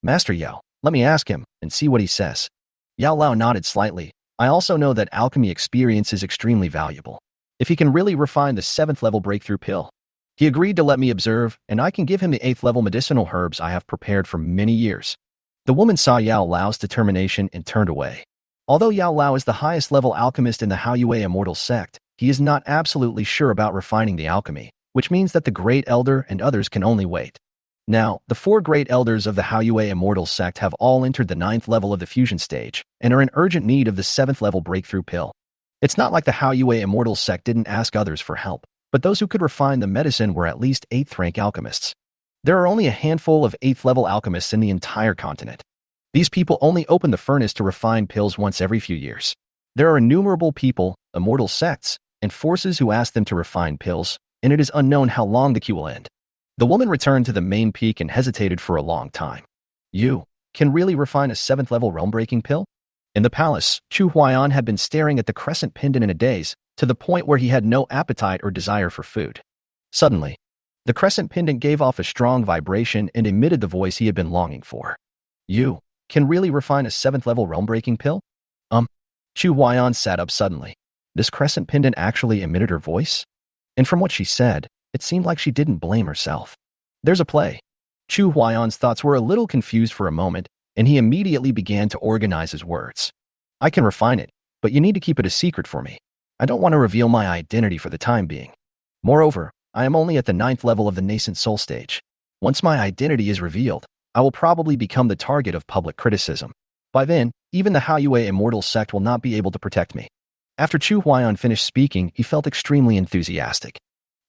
Master Yao, let me ask him and see what he says. Yao Lao nodded slightly. I also know that alchemy experience is extremely valuable. If he can really refine the 7th level breakthrough pill, he agreed to let me observe, and I can give him the 8th level medicinal herbs I have prepared for many years. The woman saw Yao Lao's determination and turned away. Although Yao Lao is the highest level alchemist in the Hao Yue Immortal Sect, he is not absolutely sure about refining the alchemy, which means that the Great Elder and others can only wait. Now, the 4 Great Elders of the Hao Yue Immortal Sect have all entered the 9th level of the fusion stage and are in urgent need of the 7th level breakthrough pill. It's not like the Hao Yue Immortal Sect didn't ask others for help, but those who could refine the medicine were at least 8th rank alchemists. There are only a handful of 8th level alchemists in the entire continent. These people only open the furnace to refine pills once every few years. There are innumerable people, immortal sects, and forces who ask them to refine pills, and it is unknown how long the queue will end. The woman returned to the main peak and hesitated for a long time. You can really refine a 7th-level realm-breaking pill? In the palace, Chu Huaiyan had been staring at the crescent pendant in a daze, to the point where he had no appetite or desire for food. Suddenly, the crescent pendant gave off a strong vibration and emitted the voice he had been longing for. You can really refine a 7th-level realm-breaking pill? Chu Huaiyan sat up suddenly. This crescent pendant actually emitted her voice? And from what she said, it seemed like she didn't blame herself. There's a play. Chu Huaiyan's thoughts were a little confused for a moment, and he immediately began to organize his words. I can refine it, but you need to keep it a secret for me. I don't want to reveal my identity for the time being. Moreover, I am only at the 9th level of the nascent soul stage. Once my identity is revealed, I will probably become the target of public criticism. By then, even the Haoyue immortal sect will not be able to protect me. After Chu Huaiyan finished speaking, he felt extremely enthusiastic.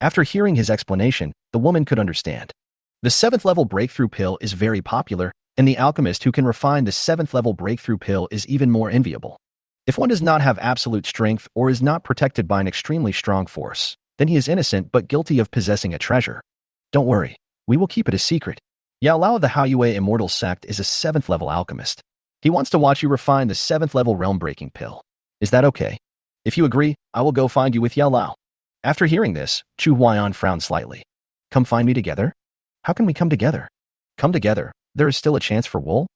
After hearing his explanation, the woman could understand. The 7th-level breakthrough pill is very popular, and the alchemist who can refine the 7th-level breakthrough pill is even more enviable. If one does not have absolute strength or is not protected by an extremely strong force, then he is innocent but guilty of possessing a treasure. Don't worry, we will keep it a secret. Yao Lao of the Haoyue immortal sect is a 7th-level alchemist. He wants to watch you refine the 7th-level realm-breaking pill. Is that okay? If you agree, I will go find you with Yao Lao. After hearing this, Chu Huaiyan frowned slightly. Come find me together? How can we come together? Come together? There is still a chance for wool?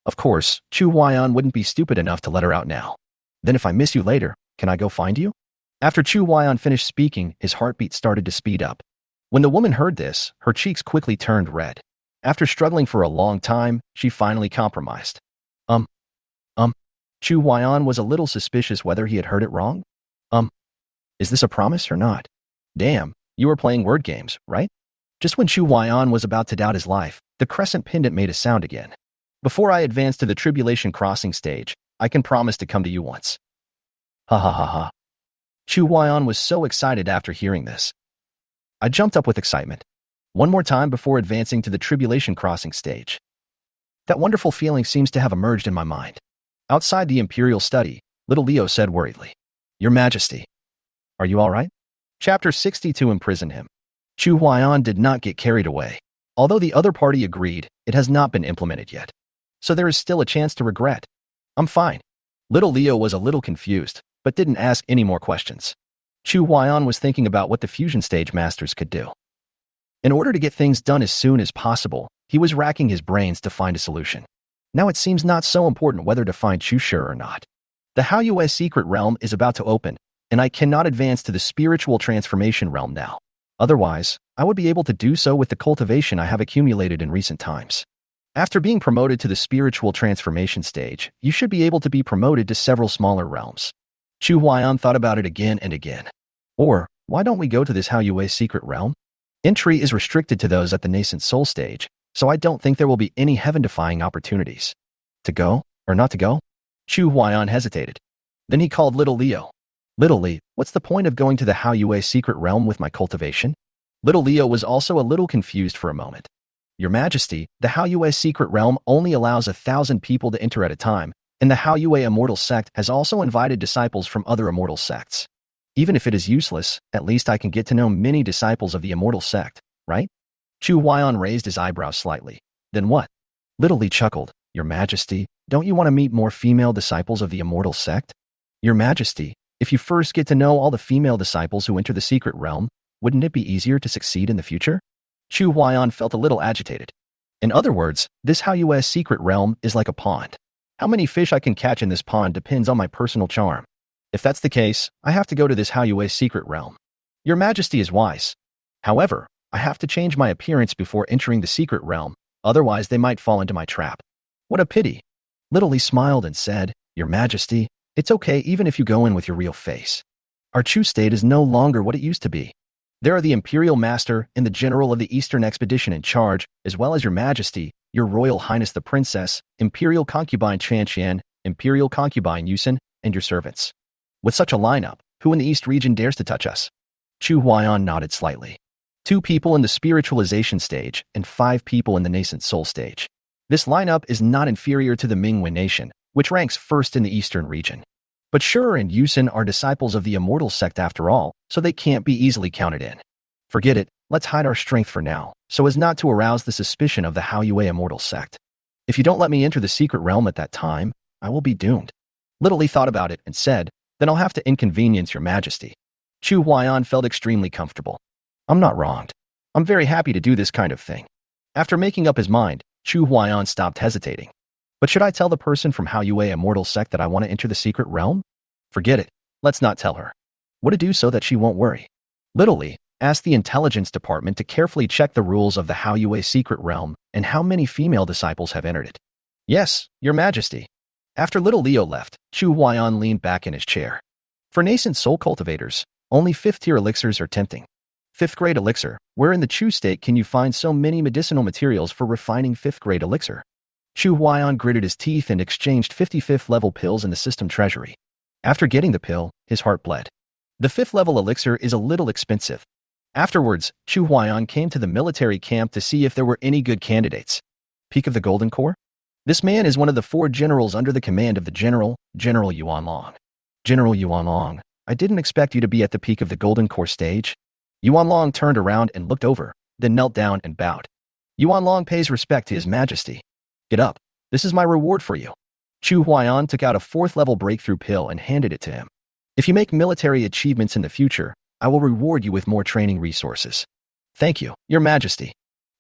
Of course, Chu Huaiyan wouldn't be stupid enough to let her out now. Then if I miss you later, can I go find you? After Chu Huaiyan finished speaking, his heartbeat started to speed up. When the woman heard this, her cheeks quickly turned red. After struggling for a long time, she finally compromised. Chu Huaiyan was a little suspicious whether he had heard it wrong. Is this a promise or not? Damn, you were playing word games, right? Just when Chu Huaiyan was about to doubt his life, the crescent pendant made a sound again. Before I advance to the tribulation crossing stage, I can promise to come to you once. Ha ha ha ha. Chu Huaiyan was so excited after hearing this. I jumped up with excitement. One more time before advancing to the tribulation crossing stage. That wonderful feeling seems to have emerged in my mind. Outside the imperial study, little Leo said worriedly, Your Majesty. Are you all right? Chapter 62 Imprison him. Chu Huaiyan did not get carried away. Although the other party agreed, it has not been implemented yet. So there is still a chance to regret. I'm fine. Little Leo was a little confused, but didn't ask any more questions. Chu Huaiyan was thinking about what the fusion stage masters could do. In order to get things done as soon as possible, he was racking his brains to find a solution. Now it seems not so important whether to find Chu Shi or not. The Haoyue secret realm is about to open, and I cannot advance to the spiritual transformation realm now. Otherwise, I would be able to do so with the cultivation I have accumulated in recent times. After being promoted to the spiritual transformation stage, you should be able to be promoted to several smaller realms. Chu Huaiyan thought about it again and again. Or, why don't we go to this Haoyue secret realm? Entry is restricted to those at the nascent soul stage, so I don't think there will be any heaven-defying opportunities. To go, or not to go? Chu Huaiyan hesitated. Then he called Little Leo. Little Lee, what's the point of going to the Haoyue secret realm with my cultivation? Little Leo was also a little confused for a moment. Your Majesty, the Haoyue secret realm only allows 1,000 people to enter at a time, and the Haoyue immortal sect has also invited disciples from other immortal sects. Even if it is useless, at least I can get to know many disciples of the immortal sect, right? Chu Huaiyan raised his eyebrows slightly. Then what? Little Lee chuckled. Your Majesty, don't you want to meet more female disciples of the immortal sect? Your Majesty, if you first get to know all the female disciples who enter the secret realm, wouldn't it be easier to succeed in the future? Chu Huaiyan felt a little agitated. In other words, this Haoyue secret realm is like a pond. How many fish I can catch in this pond depends on my personal charm. If that's the case, I have to go to this Haoyue secret realm. Your Majesty is wise. However, I have to change my appearance before entering the secret realm, otherwise they might fall into my trap. What a pity. Little Lee smiled and said, Your Majesty, it's okay even if you go in with your real face. Our Chu state is no longer what it used to be. There are the Imperial Master and the General of the Eastern Expedition in charge, as well as Your Majesty, Your Royal Highness the Princess, Imperial Concubine Chan Qian, Imperial Concubine Yusen, and your servants. With such a lineup, who in the East region dares to touch us? Chu Huaiyan nodded slightly. 2 people in the spiritualization stage and 5 people in the nascent soul stage. This lineup is not inferior to the Mingwen nation, which ranks first in the eastern region. But Shur and Yusin are disciples of the immortal sect after all, so they can't be easily counted in. Forget it, let's hide our strength for now, so as not to arouse the suspicion of the Haoyue immortal sect. If you don't let me enter the secret realm at that time, I will be doomed. Little Li thought about it and said, then I'll have to inconvenience your majesty. Chu Huaiyan felt extremely comfortable. I'm not wronged. I'm very happy to do this kind of thing. After making up his mind, Chu Huaiyan stopped hesitating. But should I tell the person from Haoyue immortal sect that I want to enter the secret realm? Forget it. Let's not tell her. What to do so that she won't worry? Little Li asked the intelligence department to carefully check the rules of the Haoyue secret realm and how many female disciples have entered it. Yes, your majesty. After little Leo left, Chu Huaiyan leaned back in his chair. For nascent soul cultivators, only 5th-tier elixirs are tempting. 5th-grade elixir, where in the Chu state can you find so many medicinal materials for refining 5th-grade elixir? Chu Huaiyan gritted his teeth and exchanged 55th-level pills in the system treasury. After getting the pill, his heart bled. The 5th-level elixir is a little expensive. Afterwards, Chu Huaiyan came to the military camp to see if there were any good candidates. Peak of the Golden Corps? This man is one of the 4 generals under the command of the General Yuan Long. General Yuan Long, I didn't expect you to be at the peak of the Golden Corps stage. Yuan Long turned around and looked over, then knelt down and bowed. Yuan Long pays respect to his majesty. Get up. This is my reward for you. Chu Huaiyan took out a 4th-level breakthrough pill and handed it to him. If you make military achievements in the future, I will reward you with more training resources. Thank you, your majesty.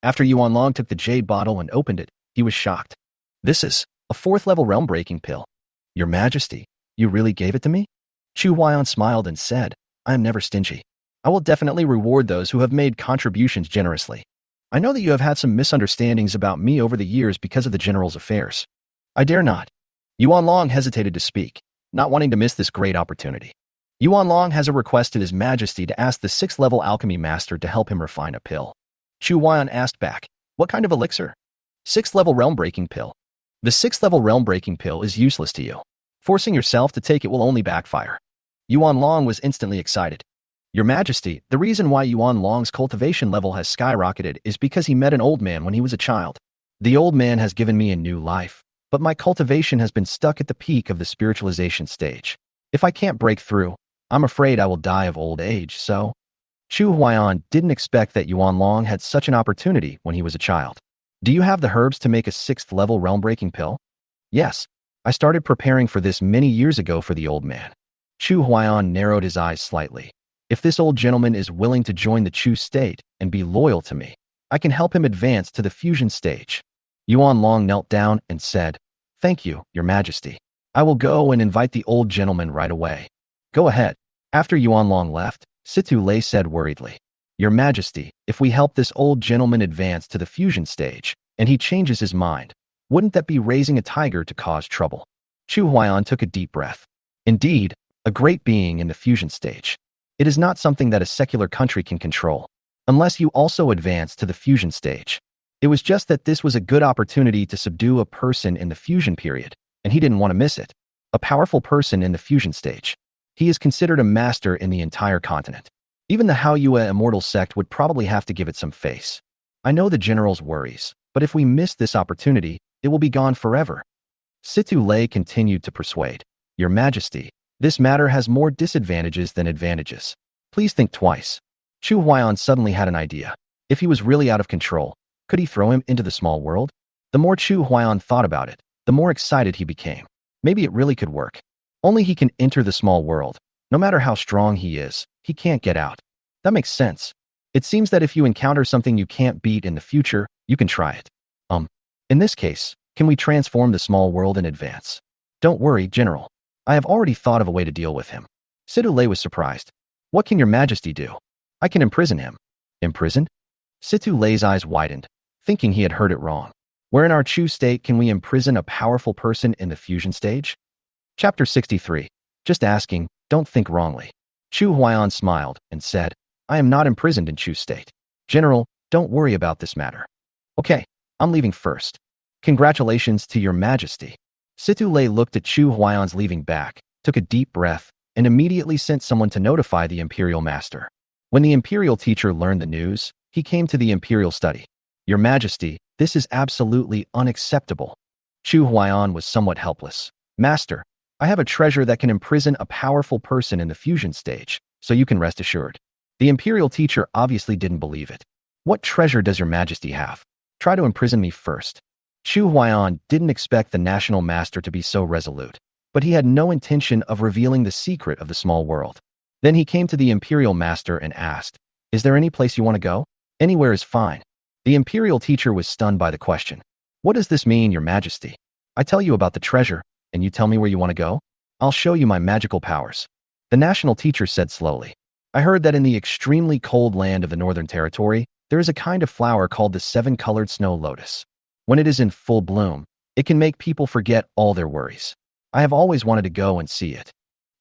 After Yuan Long took the jade bottle and opened it, he was shocked. This is a 4th-level realm-breaking pill. Your majesty, you really gave it to me? Chu Huaiyan smiled and said, I am never stingy. I will definitely reward those who have made contributions generously. I know that you have had some misunderstandings about me over the years because of the general's affairs. I dare not. Yuan Long hesitated to speak, not wanting to miss this great opportunity. Yuan Long has a request to his majesty to ask the 6th-level alchemy master to help him refine a pill. Chu Huaiyan asked back, what kind of elixir? 6th-level realm-breaking pill. The 6th-level realm-breaking pill is useless to you. Forcing yourself to take it will only backfire. Yuan Long was instantly excited. Your majesty, the reason why Yuan Long's cultivation level has skyrocketed is because he met an old man when he was a child. The old man has given me a new life, but my cultivation has been stuck at the peak of the spiritualization stage. If I can't break through, I'm afraid I will die of old age, so... Chu Huaiyan didn't expect that Yuan Long had such an opportunity when he was a child. Do you have the herbs to make a 6th-level realm-breaking pill? Yes. I started preparing for this many years ago for the old man. Chu Huaiyan narrowed his eyes slightly. If this old gentleman is willing to join the Chu state and be loyal to me, I can help him advance to the fusion stage. Yuan Long knelt down and said, Thank you, your majesty. I will go and invite the old gentleman right away. Go ahead. After Yuan Long left, Situ Lei said worriedly, Your majesty, if we help this old gentleman advance to the fusion stage, and he changes his mind, wouldn't that be raising a tiger to cause trouble? Chu Huaiyan took a deep breath. Indeed, a great being in the fusion stage. It is not something that a secular country can control, unless you also advance to the fusion stage. It was just that this was a good opportunity to subdue a person in the fusion period, and he didn't want to miss it. A powerful person in the fusion stage. He is considered a master in the entire continent. Even the Haoyue immortal sect would probably have to give it some face. I know the general's worries, but if we miss this opportunity, it will be gone forever. Situ Lei continued to persuade. Your majesty, this matter has more disadvantages than advantages. Please think twice. Chu Huaiyan suddenly had an idea. If he was really out of control, could he throw him into the small world? The more Chu Huaiyan thought about it, the more excited he became. Maybe it really could work. Only he can enter the small world. No matter how strong he is, he can't get out. That makes sense. It seems that if you encounter something you can't beat in the future, you can try it. In this case, can we transform the small world in advance? Don't worry, General. I have already thought of a way to deal with him. Situ Lei was surprised. What can your majesty do? I can imprison him. Imprisoned? Situ Lei's eyes widened, thinking he had heard it wrong. Where in our Chu state can we imprison a powerful person in the fusion stage? Chapter 63. Just asking, don't think wrongly. Chu Huaiyan smiled and said, I am not imprisoned in Chu state. General, don't worry about this matter. Okay, I'm leaving first. Congratulations to your majesty. Situ Lei looked at Chu Huaiyan's leaving back, took a deep breath, and immediately sent someone to notify the imperial master. When the imperial teacher learned the news, he came to the imperial study. Your majesty, this is absolutely unacceptable. Chu Huaiyan was somewhat helpless. Master, I have a treasure that can imprison a powerful person in the fusion stage, so you can rest assured. The imperial teacher obviously didn't believe it. What treasure does your majesty have? Try to imprison me first. Chu Huaiyan didn't expect the national master to be so resolute, but he had no intention of revealing the secret of the small world. Then he came to the imperial master and asked, "Is there any place you want to go? Anywhere is fine." The imperial teacher was stunned by the question. "What does this mean, your majesty? I tell you about the treasure, and you tell me where you want to go? I'll show you my magical powers." The national teacher said slowly, "I heard that in the extremely cold land of the Northern Territory, there is a kind of flower called the seven-colored snow lotus. When it is in full bloom, it can make people forget all their worries. I have always wanted to go and see it."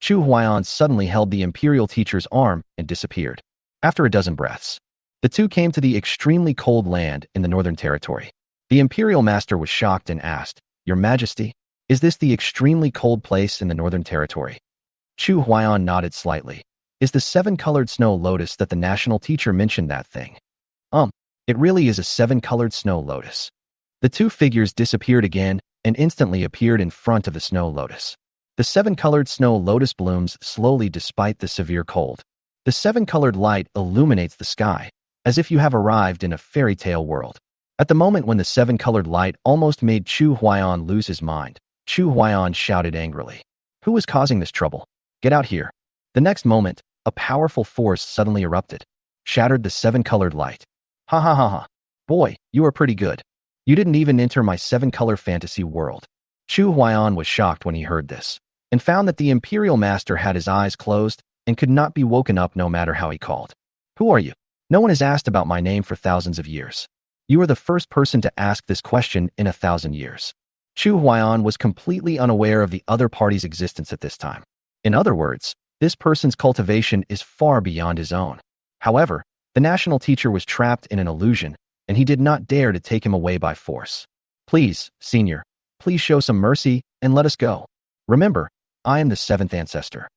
Chu Huaiyan suddenly held the imperial teacher's arm and disappeared. After a dozen breaths, the two came to the extremely cold land in the Northern Territory. The imperial master was shocked and asked, "Your Majesty, is this the extremely cold place in the Northern Territory?" Chu Huaiyan nodded slightly. "Is the seven-colored snow lotus that the national teacher mentioned that thing?" It really is a seven-colored snow lotus." The two figures disappeared again and instantly appeared in front of the snow lotus. The seven-colored snow lotus blooms slowly despite the severe cold. The seven-colored light illuminates the sky, as if you have arrived in a fairy tale world. At the moment when the seven-colored light almost made Chu Huaiyan lose his mind, Chu Huaiyan shouted angrily, "Who is causing this trouble? Get out here." The next moment, a powerful force suddenly erupted, shattered the seven-colored light. "Ha ha ha ha. Boy, you are pretty good. You didn't even enter my seven-color fantasy world." Chu Huaiyan was shocked when he heard this, and found that the imperial master had his eyes closed and could not be woken up no matter how he called. "Who are you? No one has asked about my name for thousands of years. You are the first person to ask this question in 1,000 years." Chu Huaiyan was completely unaware of the other party's existence at this time. In other words, this person's cultivation is far beyond his own. However, the national teacher was trapped in an illusion, and he did not dare to take him away by force. "Please, senior, please show some mercy and let us go. Remember, I am the seventh ancestor."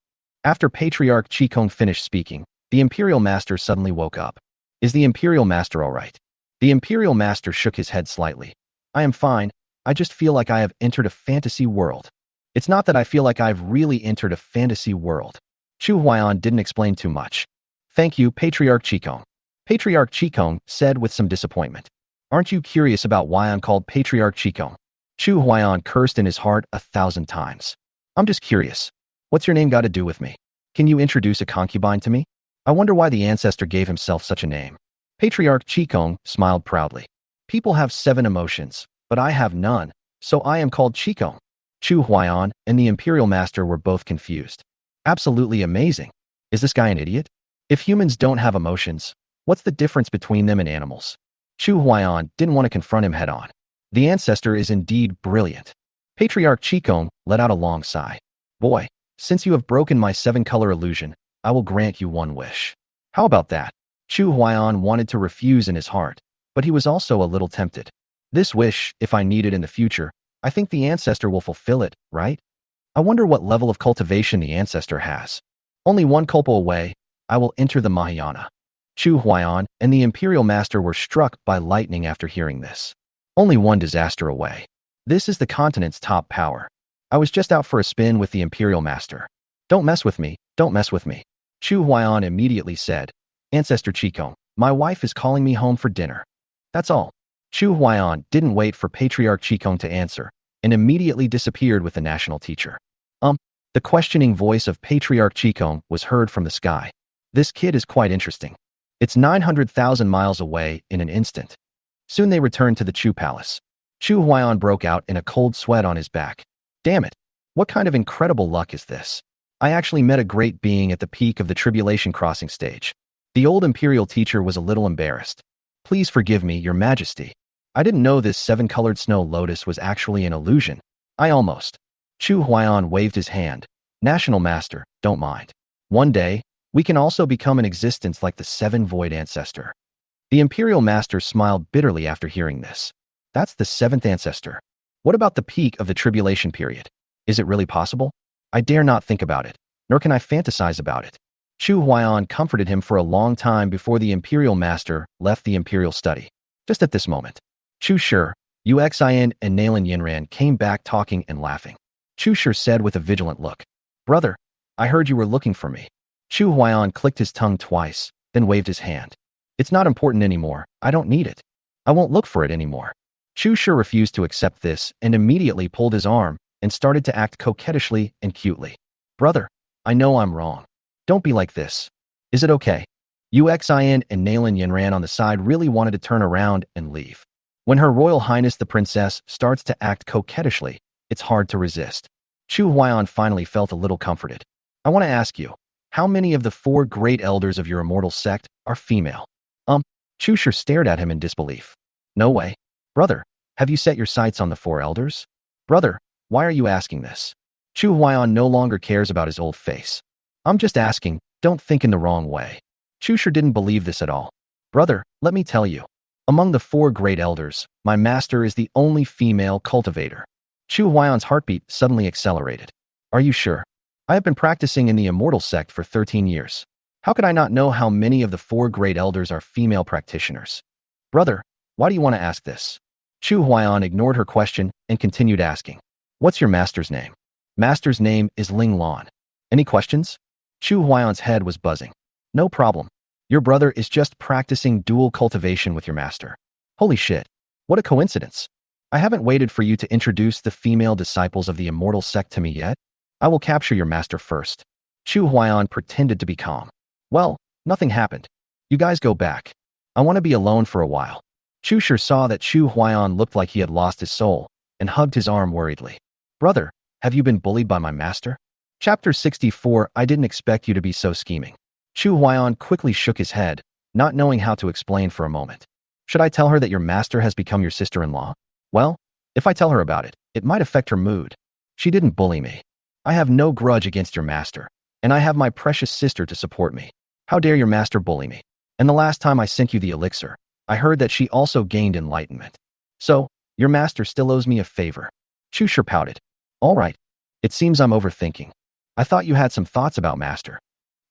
After Patriarch Qikong finished speaking, the imperial master suddenly woke up. "Is the imperial master all right?" The imperial master shook his head slightly. "I am fine. I just feel like I have entered a fantasy world." "It's not that I feel like I've really entered a fantasy world." Chu Huaiyan didn't explain too much. "Thank you, Patriarch Qikong." Patriarch Qikong said with some disappointment. "Aren't you curious about why I'm called Patriarch Qikong?" Chu Huaiyan cursed in his heart 1,000 times. "I'm just curious. What's your name got to do with me? Can you introduce a concubine to me? I wonder why the ancestor gave himself such a name." Patriarch Qikong smiled proudly. "People have 7 emotions, but I have none, so I am called Qikong." Chu Huaiyan and the imperial master were both confused. "Absolutely amazing. Is this guy an idiot? If humans don't have emotions, what's the difference between them and animals?" Chu Huaiyan didn't want to confront him head-on. The ancestor is indeed brilliant. Patriarch Qikong let out a long sigh. "Boy, since you have broken my 7-color illusion, I will grant you one wish." "How about that?" Chu Huaiyan wanted to refuse in his heart, but he was also a little tempted. "This wish, if I need it in the future, I think the ancestor will fulfill it, right? I wonder what level of cultivation the ancestor has. Only one kulpa away, I will enter the Mahayana." Chu Huaiyan and the imperial master were struck by lightning after hearing this. Only one disaster away. This is the continent's top power. I was just out for a spin with the imperial master. "Don't mess with me, don't mess with me." Chu Huaiyan immediately said, "Ancestor Qikong, my wife is calling me home for dinner. That's all." Chu Huaiyan didn't wait for Patriarch Qikong to answer, and immediately disappeared with the national teacher. The questioning voice of Patriarch Qikong was heard from the sky. "This kid is quite interesting. It's 900,000 miles away in an instant." Soon they returned to the Chu Palace. Chu Huaiyan broke out in a cold sweat on his back. "Damn it! What kind of incredible luck is this? I actually met a great being at the peak of the tribulation crossing stage." The old imperial teacher was a little embarrassed. "Please forgive me, your majesty. I didn't know this 7-colored snow lotus was actually an illusion. I almost..." Chu Huaiyan waved his hand. "National master, don't mind. One day, we can also become an existence like the 7 void ancestor." The imperial master smiled bitterly after hearing this. "That's the 7th ancestor. What about the peak of the tribulation period? Is it really possible? I dare not think about it, nor can I fantasize about it." Chu Huaiyan comforted him for a long time before the imperial master left the imperial study. Just at this moment, Chu Shi, Uxin, and Nalan Yinran came back talking and laughing. Chu Shi said with a vigilant look. Brother, I heard you were looking for me. Chu Huaiyan clicked his tongue twice, then waved his hand. It's not important anymore. I don't need it. I won't look for it anymore. Chu Shi refused to accept this and immediately pulled his arm and started to act coquettishly and cutely. Brother, I know I'm wrong. Don't be like this. Is it okay? Uxin and Nailin Yanran on the side really wanted to turn around and leave. When Her Royal Highness the Princess starts to act coquettishly, it's hard to resist. Chu Huaiyan finally felt a little comforted. I want to ask you, how many of the 4 great elders of your immortal sect are female? Chu Shi stared at him in disbelief. No way. Brother, have you set your sights on the 4 elders? Brother, why are you asking this? Chu Huaiyan no longer cares about his old face. I'm just asking, don't think in the wrong way. Chu Shi didn't believe this at all. Brother, let me tell you. Among the 4 great elders, my master is the only female cultivator. Chu Huaiyan's heartbeat suddenly accelerated. Are you sure? I have been practicing in the immortal sect for 13 years. How could I not know how many of the 4 great elders are female practitioners? Brother, why do you want to ask this? Chu Huaiyan ignored her question and continued asking. What's your master's name? Master's name is Ling Lan. Any questions? Chu Huaiyan's head was buzzing. No problem. Your brother is just practicing dual cultivation with your master. Holy shit. What a coincidence. I haven't waited for you to introduce the female disciples of the immortal sect to me yet. I will capture your master first. Chu Huaiyan pretended to be calm. Well, nothing happened. You guys go back. I want to be alone for a while. Chu Shi saw that Chu Huaiyan looked like he had lost his soul and hugged his arm worriedly. Brother, have you been bullied by my master? Chapter 64. I didn't expect you to be so scheming. Chu Huaiyan quickly shook his head, not knowing how to explain for a moment. Should I tell her that your master has become your sister-in-law? Well, if I tell her about it, it might affect her mood. She didn't bully me. I have no grudge against your master, and I have my precious sister to support me. How dare your master bully me? And the last time I sent you the elixir, I heard that she also gained enlightenment. So, your master still owes me a favor. Chu Shi pouted. All right. It seems I'm overthinking. I thought you had some thoughts about master.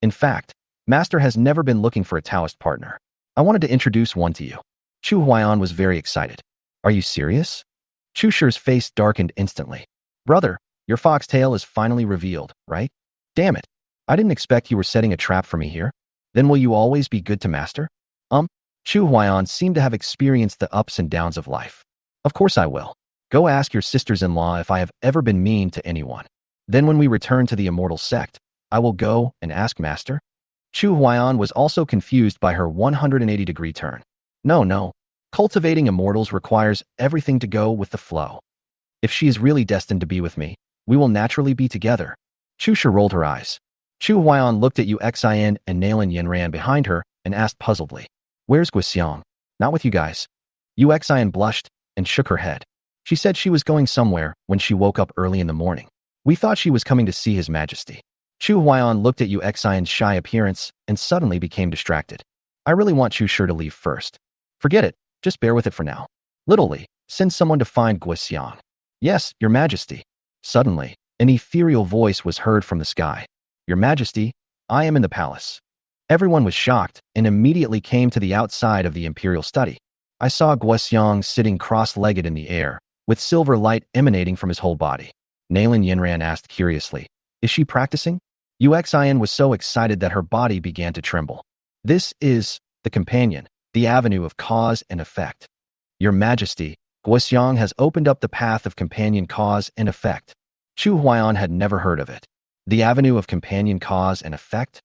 In fact, master has never been looking for a Taoist partner. I wanted to introduce one to you. Chu Huaiyan was very excited. Are you serious? Chu Shi's face darkened instantly. Brother, your foxtail is finally revealed, right? Damn it. I didn't expect you were setting a trap for me here. Then will you always be good to master? Chu Huaiyan seemed to have experienced the ups and downs of life. Of course I will. Go ask your sisters-in-law if I have ever been mean to anyone. Then when we return to the immortal sect, I will go and ask master. Chu Huaiyan was also confused by her 180-degree turn. No. Cultivating immortals requires everything to go with the flow. If she is really destined to be with me, we will naturally be together. Chu Shi rolled her eyes. Chu Huaiyan looked at Uxin and Nailin Yanran behind her and asked puzzledly. Where's Guxiang? Not with you guys. Uxin blushed and shook her head. She said she was going somewhere when she woke up early in the morning. We thought she was coming to see His Majesty. Chu Huaiyan looked at Uxin's shy appearance and suddenly became distracted. I really want Chu Shi to leave first. Forget it. Just bear with it for now. Literally, send someone to find Guxiang. Yes, Your Majesty. Suddenly, an ethereal voice was heard from the sky. Your Majesty, I am in the palace. Everyone was shocked and immediately came to the outside of the imperial study. I saw Guxiang sitting cross-legged in the air, with silver light emanating from his whole body. Nailin Yanran asked curiously, is she practicing? Uxin was so excited that her body began to tremble. This is the companion, the avenue of cause and effect. Your Majesty, Guxiang has opened up the path of companion cause and effect. Chu Huaiyan had never heard of it. The avenue of companion cause and effect?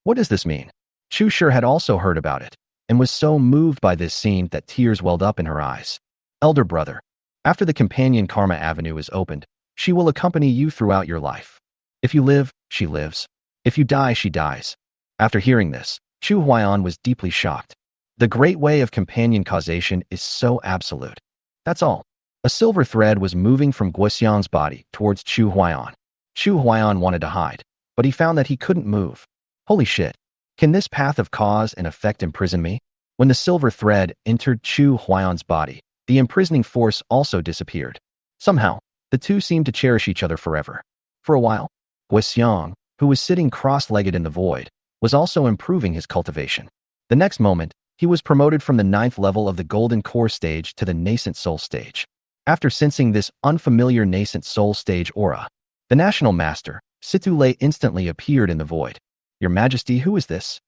What does this mean? Chu Shi had also heard about it, and was so moved by this scene that tears welled up in her eyes. Elder brother, after the companion karma avenue is opened, she will accompany you throughout your life. If you live, she lives. If you die, she dies. After hearing this, Chu Huaiyan was deeply shocked. The great way of companion causation is so absolute. That's all. A silver thread was moving from Guxiang's body towards Chu Huaiyan. Chu Huaiyan wanted to hide, but he found that he couldn't move. Holy shit. Can this path of cause and effect imprison me? When the silver thread entered Chu Huaiyan's body, the imprisoning force also disappeared. Somehow, the two seemed to cherish each other forever. For a while, Guxiang, who was sitting cross-legged in the void, was also improving his cultivation. The next moment, he was promoted from the 9th level of the Golden Core stage to the Nascent Soul stage. After sensing this unfamiliar Nascent Soul stage aura, The national master, Situ Lei, instantly appeared in the void. Your Majesty, who is this?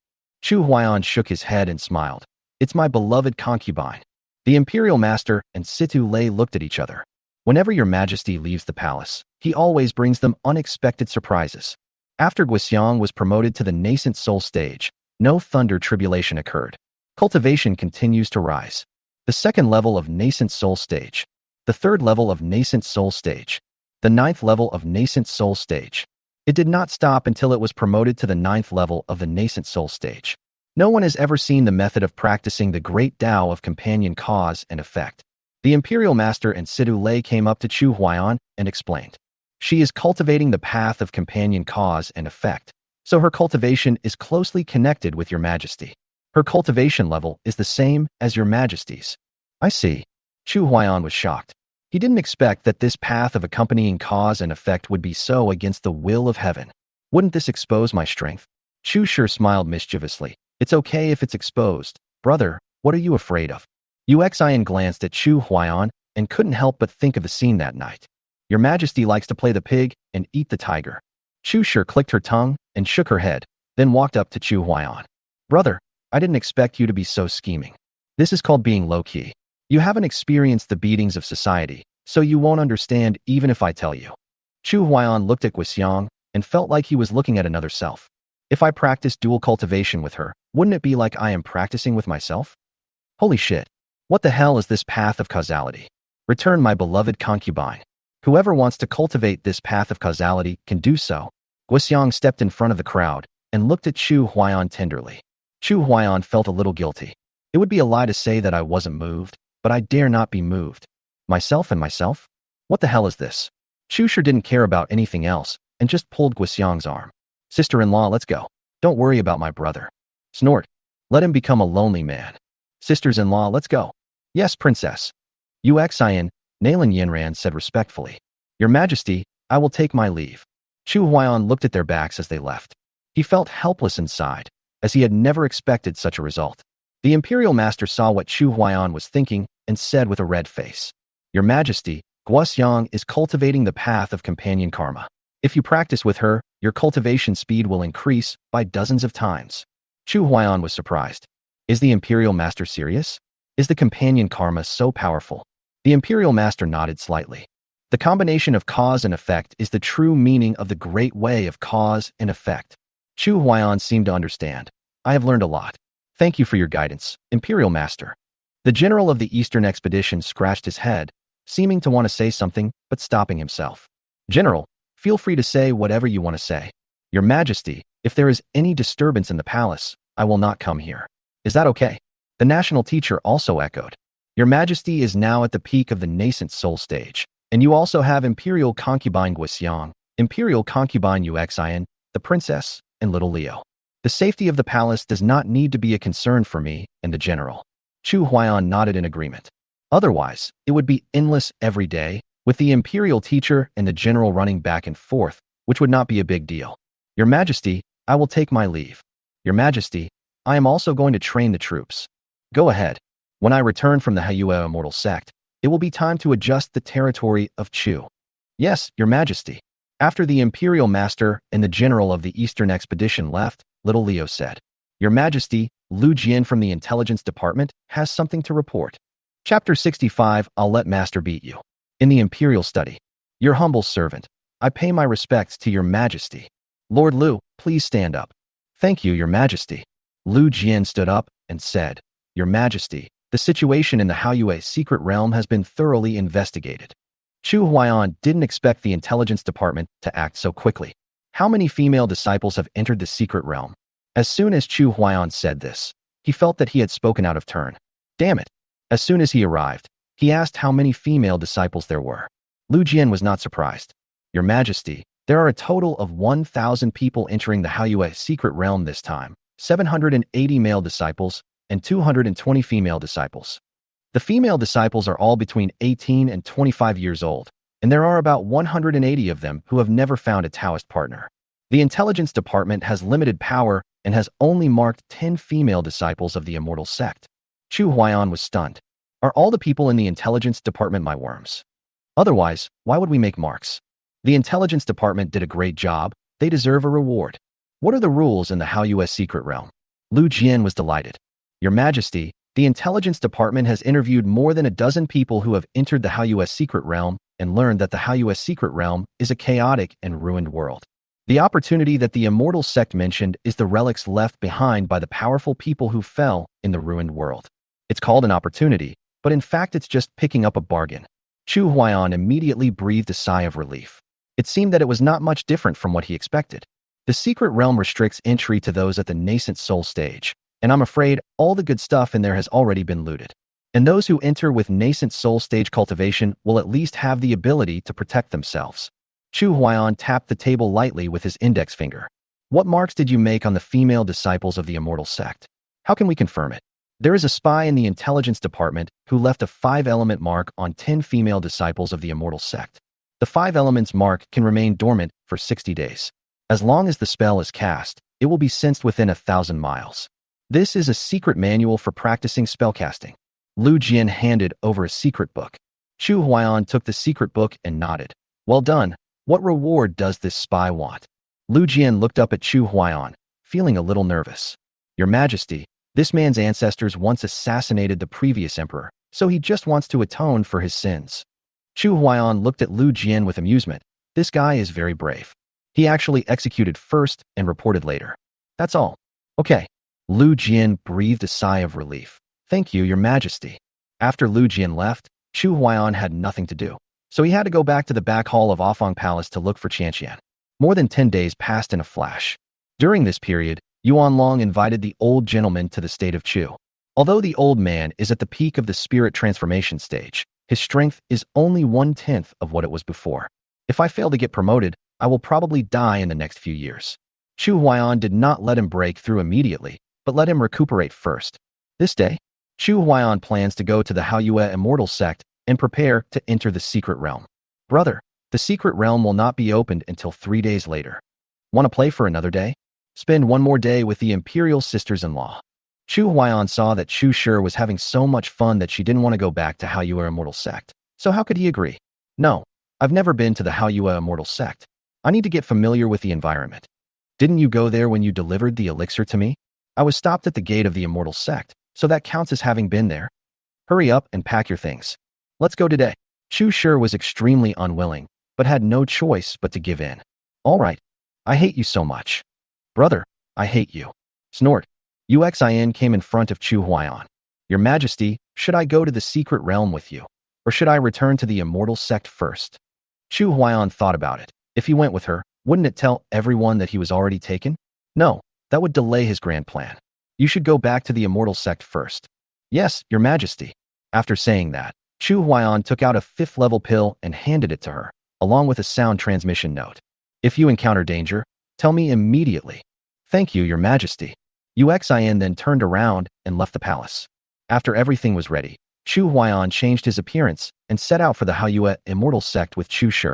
Chu Huaiyan shook his head and smiled. It's my beloved concubine. The imperial master and Situ Lei looked at each other. Whenever your Majesty leaves the palace, he always brings them unexpected surprises. After Guixiang was promoted to the nascent soul stage, no thunder tribulation occurred. Cultivation continues to rise. The second level of nascent soul stage. The third level of nascent soul stage. The ninth level of nascent soul stage. It did not stop until it was promoted to the ninth level of the nascent soul stage. No one has ever seen the method of practicing the great Tao of companion cause and effect. The imperial master and Situ Lei came up to Chu Huaiyan and explained. She is cultivating the path of companion cause and effect, so her cultivation is closely connected with your Majesty. Her cultivation level is the same as your Majesty's. I see. Chu Huaiyan was shocked. He didn't expect that this path of accompanying cause and effect would be so against the will of heaven. Wouldn't this expose my strength? Chu sure smiled mischievously. It's okay if it's exposed. Brother, what are you afraid of? Uxian glanced at Chu Huaiyan and couldn't help but think of the scene that night. Your Majesty likes to play the pig and eat the tiger. Chu sure clicked her tongue and shook her head, then walked up to Chu Huaiyan. Brother, I didn't expect you to be so scheming. This is called being low-key. You haven't experienced the beatings of society, so you won't understand even if I tell you. Chu Huaiyan looked at Guixiang and felt like he was looking at another self. If I practiced dual cultivation with her, wouldn't it be like I am practicing with myself? Holy shit. What the hell is this path of causality? Return my beloved concubine. Whoever wants to cultivate this path of causality can do so. Guixiang stepped in front of the crowd and looked at Chu Huaiyan tenderly. Chu Huaiyan felt a little guilty. It would be a lie to say that I wasn't moved, but I dare not be moved. Myself and myself? What the hell is this? Chu sure didn't care about anything else and just pulled Guixiang's arm. Sister-in-law, let's go. Don't worry about my brother. Snort. Let him become a lonely man. Sisters-in-law, let's go. Yes, princess. Uxian, Nalin Yinran said respectfully. Your Majesty, I will take my leave. Chu Huaiyan looked at their backs as they left. He felt helpless inside, as he had never expected such a result. The imperial master saw what Chu Huaiyan was thinking and said with a red face. Your Majesty, Guixiang is cultivating the path of companion karma. If you practice with her, your cultivation speed will increase by dozens of times. Chu Huaiyan was surprised. Is the imperial master serious? Is the companion karma so powerful? The imperial master nodded slightly. The combination of cause and effect is the true meaning of the great way of cause and effect. Chu Huaiyan seemed to understand. I have learned a lot. Thank you for your guidance, imperial master. The general of the Eastern expedition scratched his head, seeming to want to say something, but stopping himself. General, feel free to say whatever you want to say. Your Majesty, if there is any disturbance in the palace, I will not come here. Is that okay? The national teacher also echoed. Your Majesty is now at the peak of the nascent soul stage, and you also have Imperial Concubine Guixiang, Imperial Concubine Uxian, the Princess, and Little Leo. The safety of the palace does not need to be a concern for me and the general. Chu Huaiyan nodded in agreement. Otherwise, it would be endless every day, with the imperial teacher and the general running back and forth, which would not be a big deal. Your Majesty, I will take my leave. Your Majesty, I am also going to train the troops. Go ahead. When I return from the Haiyue Immortal Sect, it will be time to adjust the territory of Chu. Yes, Your Majesty. After the imperial master and the general of the Eastern expedition left, Little Leo said, Your Majesty, Lu Jian from the intelligence department has something to report. Chapter 65, I'll let Master beat you. In the imperial study. Your humble servant. I pay my respects to Your Majesty. Lord Lu, please stand up. Thank you, Your Majesty. Lu Jian stood up and said, Your Majesty, the situation in the Haiyue secret realm has been thoroughly investigated. Chu Huaiyan didn't expect the intelligence department to act so quickly. How many female disciples have entered the secret realm? As soon as Chu Huaiyan said this, he felt that he had spoken out of turn. Damn it. As soon as he arrived, he asked how many female disciples there were. Lu Jian was not surprised. Your Majesty, there are a total of 1,000 people entering the Haiyue secret realm this time, 780 male disciples and 220 female disciples. The female disciples are all between 18 and 25 years old, and there are about 180 of them who have never found a Taoist partner. The intelligence department has limited power and has only marked 10 female disciples of the immortal sect. Chu Huaiyan was stunned. Are all the people in the intelligence department my worms? Otherwise, why would we make marks? The intelligence department did a great job. They deserve a reward. What are the rules in the Haoyue secret realm? Lu Jian was delighted. Your Majesty, the intelligence department has interviewed more than a dozen people who have entered the Haoyue secret realm and learned that the Haoyue secret realm is a chaotic and ruined world. The opportunity that the immortal sect mentioned is the relics left behind by the powerful people who fell in the ruined world. It's called an opportunity, but in fact it's just picking up a bargain. Chu Huaiyan immediately breathed a sigh of relief. It seemed that it was not much different from what he expected. The secret realm restricts entry to those at the nascent soul stage, and I'm afraid all the good stuff in there has already been looted. And those who enter with nascent soul stage cultivation will at least have the ability to protect themselves. Chu Huaiyan tapped the table lightly with his index finger. What marks did you make on the female disciples of the immortal sect? How can we confirm it? There is a spy in the intelligence department who left a 5-element mark on 10 female disciples of the immortal sect. The 5 elements mark can remain dormant for 60 days. As long as the spell is cast, it will be sensed within 1,000 miles. This is a secret manual for practicing spellcasting. Lu Jian handed over a secret book. Chu Huaiyan took the secret book and nodded. Well done. What reward does this spy want? Lu Jian looked up at Chu Huaiyan, feeling a little nervous. Your Majesty, this man's ancestors once assassinated the previous emperor, so he just wants to atone for his sins. Chu Huaiyan looked at Lu Jian with amusement. This guy is very brave. He actually executed first and reported later. That's all. Okay. Lu Jian breathed a sigh of relief. Thank you, Your Majesty. After Lu Jian left, Chu Huaiyan had nothing to do, so he had to go back to the back hall of Afang Palace to look for Qianqian. More than 10 days passed in a flash. During this period, Yuan Long invited the old gentleman to the state of Chu. Although the old man is at the peak of the spirit transformation stage, his strength is only 1/10 of what it was before. If I fail to get promoted, I will probably die in the next few years. Chu Huaiyan did not let him break through immediately, but let him recuperate first. This day, Chu Huaiyan plans to go to the Haoyue immortal sect and prepare to enter the secret realm. Brother, the secret realm will not be opened until 3 days later. Want to play for another day? Spend one more day with the imperial sisters-in-law. Chu Huaiyan saw that Chu Shi was having so much fun that she didn't want to go back to Haoyue immortal sect. So how could he agree? No, I've never been to the Haoyue immortal sect. I need to get familiar with the environment. Didn't you go there when you delivered the elixir to me? I was stopped at the gate of the immortal sect, so that counts as having been there. Hurry up and pack your things. Let's go today. Chu Shi was extremely unwilling, but had no choice but to give in. All right. I hate you so much. Brother, I hate you. Snort. Uxin came in front of Chu Huaiyan. Your Majesty, should I go to the secret realm with you? Or should I return to the immortal sect first? Chu Huaiyan thought about it. If he went with her, wouldn't it tell everyone that he was already taken? No, that would delay his grand plan. You should go back to the immortal sect first. Yes, Your Majesty. After saying that, Chu Huaiyan took out a 5th-level pill and handed it to her, along with a sound transmission note. If you encounter danger, tell me immediately. Thank you, Your Majesty. Uxin then turned around and left the palace. After everything was ready, Chu Huaiyan changed his appearance and set out for the Haoyue immortal sect with Chu Shi.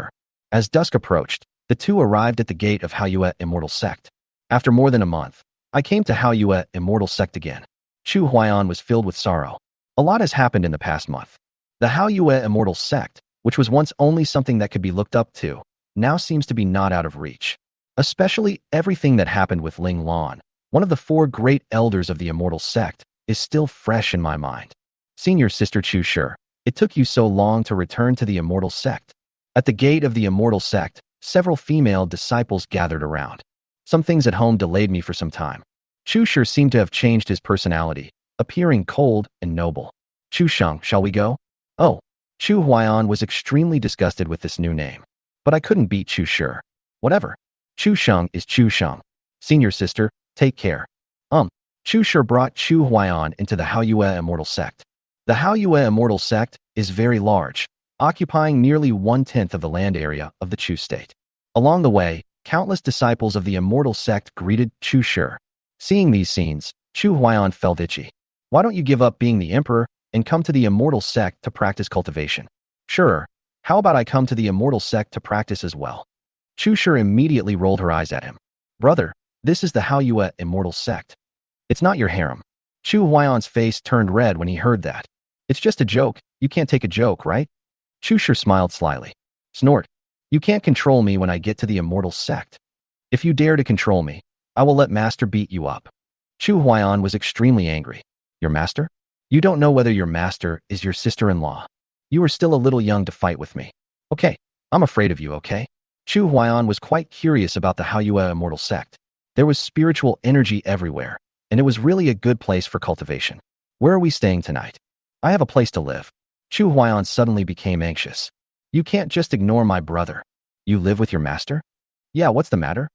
As dusk approached, the two arrived at the gate of Haoyue immortal sect. After more than a month, I came to Haoyue immortal sect again. Chu Huaiyan was filled with sorrow. A lot has happened in the past month. The Haoyue immortal sect, which was once only something that could be looked up to, now seems to be not out of reach. Especially everything that happened with Ling Lan, one of the 4 great elders of the immortal sect, is still fresh in my mind. Senior Sister Chu Shi, it took you so long to return to the immortal sect. At the gate of the immortal sect, several female disciples gathered around. Some things at home delayed me for some time. Chu Shi seemed to have changed his personality, appearing cold and noble. Chu Sheng, shall we go? Oh, Chu Huaiyan was extremely disgusted with this new name. But I couldn't beat Chu Shi. Whatever. Chu Sheng is Chu Sheng. Senior sister, take care. Chu Shi brought Chu Huaiyan into the Haoyue immortal sect. The Haoyue immortal sect is very large, occupying nearly 1/10 of the land area of the Chu state. Along the way, countless disciples of the immortal sect greeted Chu Shi. Seeing these scenes, Chu Huaiyan felt itchy. Why don't you give up being the emperor and come to the immortal sect to practice cultivation? Sure, how about I come to the immortal sect to practice as well? Chu Shi immediately rolled her eyes at him. Brother, this is the Haoyue immortal sect. It's not your harem. Chu Huaiyan's face turned red when he heard that. It's just a joke. You can't take a joke, right? Chu Shi smiled slyly. Snort. You can't control me when I get to the immortal sect. If you dare to control me, I will let Master beat you up. Chu Huaiyan was extremely angry. Your master? You don't know whether your master is your sister-in-law. You are still a little young to fight with me. Okay, I'm afraid of you, okay? Chu Huaiyan was quite curious about the Haoyue immortal sect. There was spiritual energy everywhere, and it was really a good place for cultivation. Where are we staying tonight? I have a place to live. Chu Huaiyan suddenly became anxious. You can't just ignore my brother. You live with your master? Yeah, what's the matter?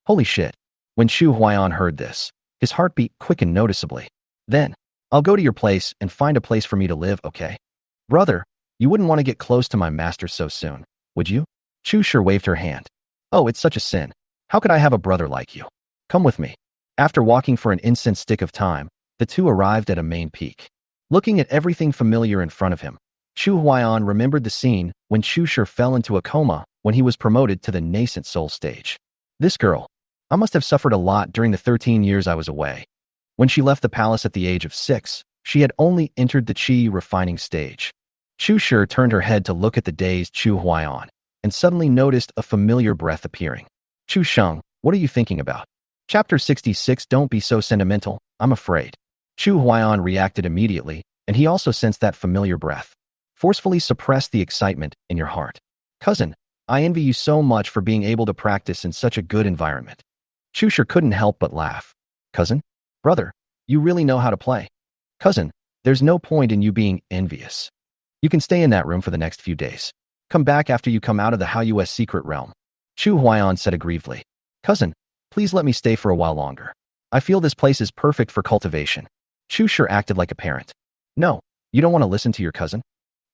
Holy shit. When Chu Huaiyan heard this, his heartbeat quickened noticeably. Then, I'll go to your place and find a place for me to live, okay? Brother, you wouldn't want to get close to my master so soon, would you? Chu Shi waved her hand. Oh, it's such a sin. How could I have a brother like you? Come with me. After walking for an incense stick of time, the two arrived at a main peak. Looking at everything familiar in front of him, Chu Huaiyan remembered the scene when Chu Shi fell into a coma when he was promoted to the nascent soul stage. This girl. I must have suffered a lot during the 13 years I was away. When she left the palace at the age of 6, she had only entered the qi refining stage. Chu Shi turned her head to look at the dazed Chu Huaiyan, and suddenly noticed a familiar breath appearing. Chu Sheng, what are you thinking about? Chapter 66. Don't be so sentimental, I'm afraid. Chu Huaiyan reacted immediately, and he also sensed that familiar breath. Forcefully suppress the excitement in your heart. Cousin, I envy you so much for being able to practice in such a good environment. Chu Shi couldn't help but laugh. Cousin? Brother, you really know how to play. Cousin, there's no point in you being envious. You can stay in that room for the next few days. Come back after you come out of the Haoyue secret realm. Chu Huaiyan said aggrievedly. Cousin, please let me stay for a while longer. I feel this place is perfect for cultivation. Chu Shi acted like a parent. No, you don't want to listen to your cousin?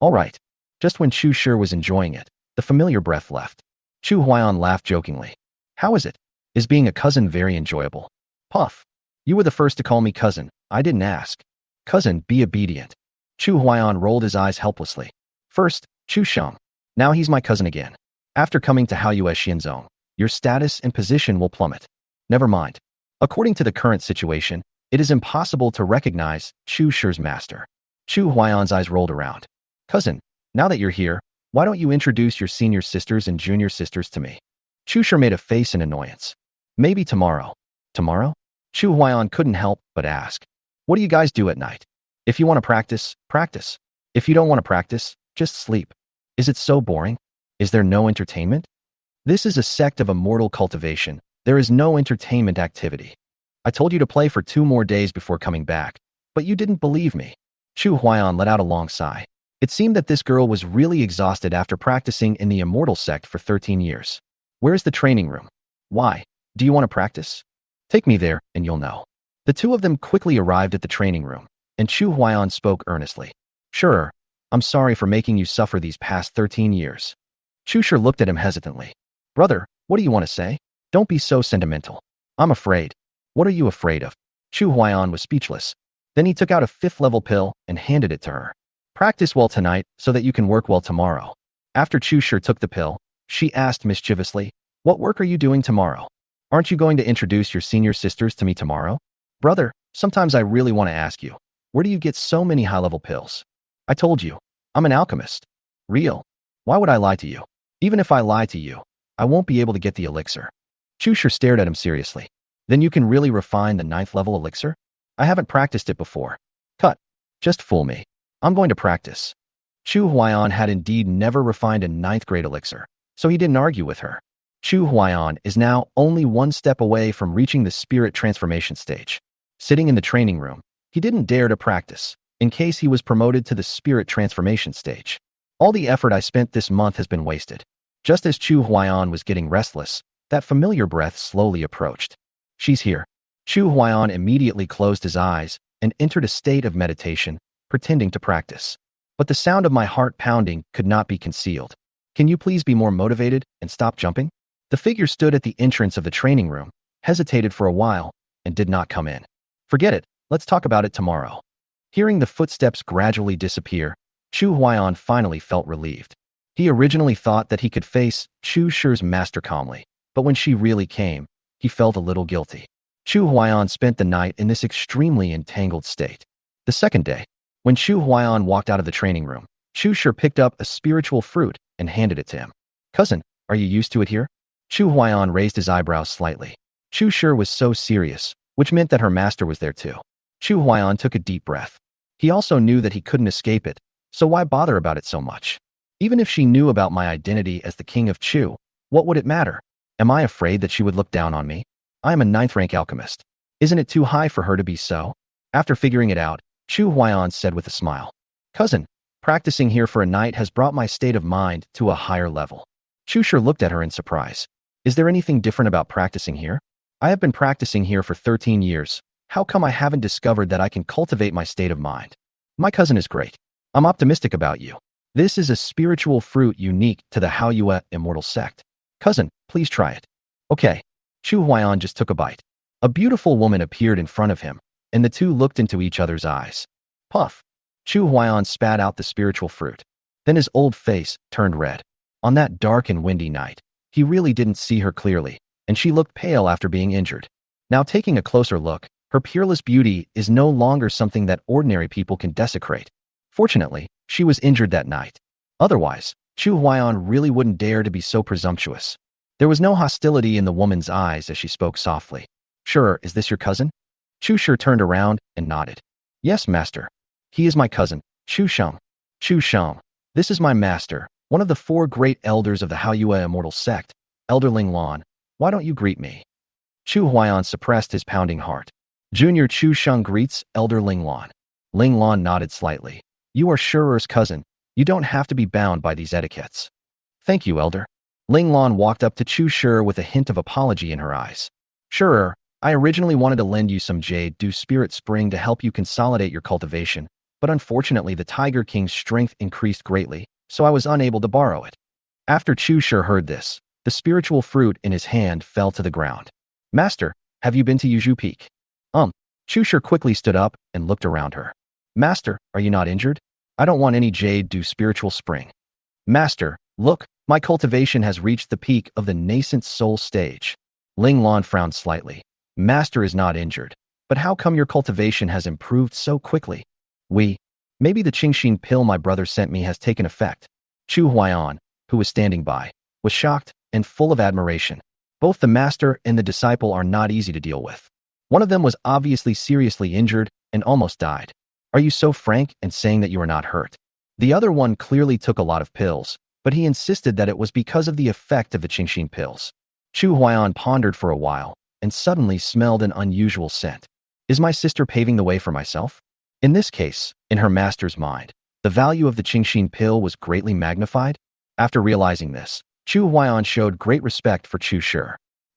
All right. Just when Chu Shi was enjoying it, the familiar breath left. Chu Huaiyan laughed jokingly. How is it? Is being a cousin very enjoyable? Puff. You were the first to call me cousin. I didn't ask. Cousin, be obedient. Chu Huaiyan rolled his eyes helplessly. First, Chu Sheng. Now he's my cousin again. After coming to Haoyue Xianzong, your status and position will plummet. Never mind. According to the current situation, it is impossible to recognize Chu Shi's master. Chu Huaiyan's eyes rolled around. Cousin, now that you're here, why don't you introduce your senior sisters and junior sisters to me? Chu Shi made a face in annoyance. Maybe tomorrow. Tomorrow? Chu Huaiyan couldn't help but ask. What do you guys do at night? If you want to practice, practice. If you don't want to practice, just sleep. Is it so boring? Is there no entertainment? This is a sect of immortal cultivation. There is no entertainment activity. I told you to play for 2 more days before coming back, but you didn't believe me. Chu Huaiyan let out a long sigh. It seemed that this girl was really exhausted after practicing in the immortal sect for 13 years. Where's the training room? Why? Do you want to practice? Take me there, and you'll know. The two of them quickly arrived at the training room, and Chu Huaiyan spoke earnestly. Sure, I'm sorry for making you suffer these past 13 years. Chu Shi looked at him hesitantly. Brother, what do you want to say? Don't be so sentimental. I'm afraid. What are you afraid of? Chu Huaiyan was speechless. Then he took out a 5th-level pill and handed it to her. Practice well tonight so that you can work well tomorrow. After Chu Shi took the pill, she asked mischievously, what work are you doing tomorrow? Aren't you going to introduce your senior sisters to me tomorrow? Brother, sometimes I really want to ask you, where do you get so many high-level pills? I told you, I'm an alchemist. Real. Why would I lie to you? Even if I lie to you, I won't be able to get the elixir. Chu Shi stared at him seriously. Then you can really refine the 9th-level elixir? I haven't practiced it before. Cut. Just fool me. I'm going to practice. Chu Huaiyan had indeed never refined a 9th-grade elixir, so he didn't argue with her. Chu Huaiyan is now only 1 step away from reaching the spirit transformation stage. Sitting in the training room, he didn't dare to practice, in case he was promoted to the spirit transformation stage. All the effort I spent this month has been wasted. Just as Chu Huaiyan was getting restless, that familiar breath slowly approached. She's here. Chu Huaiyan immediately closed his eyes and entered a state of meditation, pretending to practice. But the sound of my heart pounding could not be concealed. Can you please be more motivated and stop jumping? The figure stood at the entrance of the training room, hesitated for a while, and did not come in. Forget it, let's talk about it tomorrow. Hearing the footsteps gradually disappear, Chu Huaiyan finally felt relieved. He originally thought that he could face Chu Shi's master calmly, but when she really came, he felt a little guilty. Chu Huaiyan spent the night in this extremely entangled state. The second day, when Chu Huaiyan walked out of the training room, Chu Shi picked up a spiritual fruit and handed it to him. Cousin, Are you used to it here? Chu Huaiyan raised his eyebrows slightly. Chu Shi was so serious, which meant that her master was there too. Chu Huaiyan took a deep breath. He also knew that he couldn't escape it, so why bother about it so much? Even if she knew about my identity as the king of Chu, what would it matter? Am I afraid that she would look down on me? I am a ninth-rank alchemist. Isn't it too high for her to be so? After figuring it out, Chu Huaiyan said with a smile, Cousin, practicing here for a night has brought my state of mind to a higher level. Chu Shi looked at her in surprise. Is there anything different about practicing here? I have been practicing here for 13 years. How come I haven't discovered that I can cultivate my state of mind? My cousin is great. I'm optimistic about you. This is a spiritual fruit unique to the Haoyue immortal sect. Cousin, please try it. Okay. Chu Huaiyan just took a bite. A beautiful woman appeared in front of him, and the two looked into each other's eyes. Puff. Chu Huaiyan spat out the spiritual fruit. Then his old face turned red. On that dark and windy night, he really didn't see her clearly, and she looked pale after being injured. Now taking a closer look, her peerless beauty is no longer something that ordinary people can desecrate. Fortunately, she was injured that night. Otherwise, Chu Huaiyan really wouldn't dare to be so presumptuous. There was no hostility in the woman's eyes as she spoke softly. Sure, is this your cousin? Chu Shi turned around and nodded. Yes, master. He is my cousin, Chu Sheng. Chu Sheng. This is my master, one of the 4 great elders of the Haoyue immortal sect, Elder Ling Lan. Why don't you greet me? Chu Huaiyan suppressed his pounding heart. Junior Chu Sheng greets Elder Ling Lan. Ling Lan nodded slightly. You are Shurer's cousin. You don't have to be bound by these etiquettes. Thank you, Elder. Ling Lan walked up to Chu Shi with a hint of apology in her eyes. Shurer, I originally wanted to lend you some Jade Dew Spirit Spring to help you consolidate your cultivation, but unfortunately the Tiger King's strength increased greatly, so I was unable to borrow it. After Chu Shi heard this, the spiritual fruit in his hand fell to the ground. Master, have you been to Yuzhu Peak? Chu Shi quickly stood up and looked around her. Master, are you not injured? I don't want any Jade Dew Spiritual Spring. Master, look, my cultivation has reached the peak of the nascent soul stage. Ling Lan frowned slightly. Master is not injured, but how come your cultivation has improved so quickly? Maybe the Qingxin pill my brother sent me has taken effect. Chu Huaiyan, who was standing by, was shocked and full of admiration. Both the master and the disciple are not easy to deal with. One of them was obviously seriously injured and almost died. Are you so frank in saying that you are not hurt? The other one clearly took a lot of pills, but he insisted that it was because of the effect of the Qingxin pills. Chu Huaiyan pondered for a while and suddenly smelled an unusual scent. Is my sister paving the way for myself? In this case, in her master's mind, the value of the Qingxin pill was greatly magnified. After realizing this, Chu Huaiyan showed great respect for Chu Shi.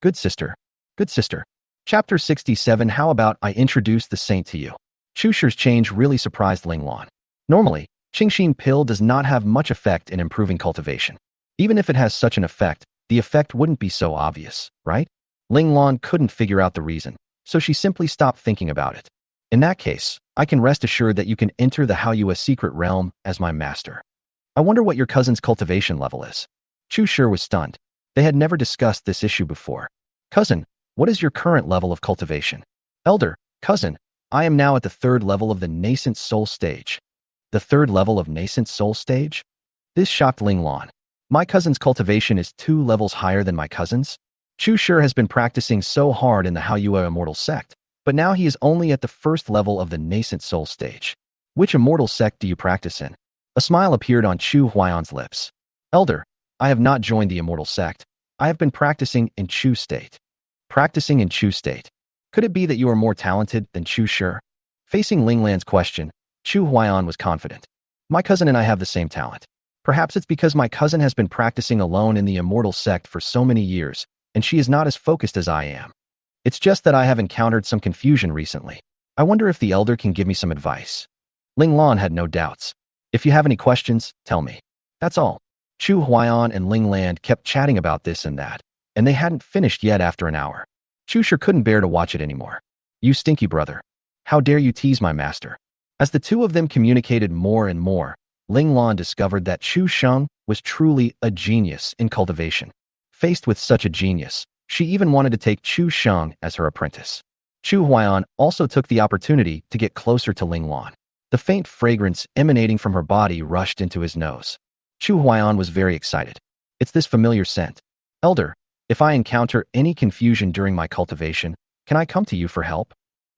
Good sister. Good sister. Chapter 67. How about I introduce the saint to you? Chu Shi's change really surprised Ling Lan. Normally, Qingxin pill does not have much effect in improving cultivation. Even if it has such an effect, the effect wouldn't be so obvious, right? Ling Lan couldn't figure out the reason, so she simply stopped thinking about it. In that case, I can rest assured that you can enter the Haoyue secret realm as my master. I wonder what your cousin's cultivation level is. Chu Shi was stunned. They had never discussed this issue before. Cousin, what is your current level of cultivation? Elder, cousin, I am now at the 3rd level of the nascent soul stage. The 3rd level of nascent soul stage? This shocked Ling Lan. My cousin's cultivation is 2 levels higher than my cousin's. Chu Shi has been practicing so hard in the Haoyue immortal sect, but now he is only at the 1st level of the nascent soul stage. Which immortal sect do you practice in? A smile appeared on Chu Huaiyan's lips. Elder, I have not joined the immortal sect. I have been practicing in Chu state. Practicing in Chu state. Could it be that you are more talented than Chu Shi? Facing Ling Lan's question, Chu Huaiyan was confident. My cousin and I have the same talent. Perhaps it's because my cousin has been practicing alone in the immortal sect for so many years, and she is not as focused as I am. It's just that I have encountered some confusion recently. I wonder if the elder can give me some advice. Ling Lan had no doubts. If you have any questions, tell me. That's all. Chu Huaiyan and Ling Lan kept chatting about this and that, and they hadn't finished yet after an hour. Chu Shi couldn't bear to watch it anymore. You stinky brother. How dare you tease my master? As the two of them communicated more and more, Ling Lan discovered that Chu Sheng was truly a genius in cultivation. Faced with such a genius, she even wanted to take Chu Sheng as her apprentice. Chu Huaiyan also took the opportunity to get closer to Ling Lan. The faint fragrance emanating from her body rushed into his nose. Chu Huaiyan was very excited. It's this familiar scent. Elder, if I encounter any confusion during my cultivation, can I come to you for help?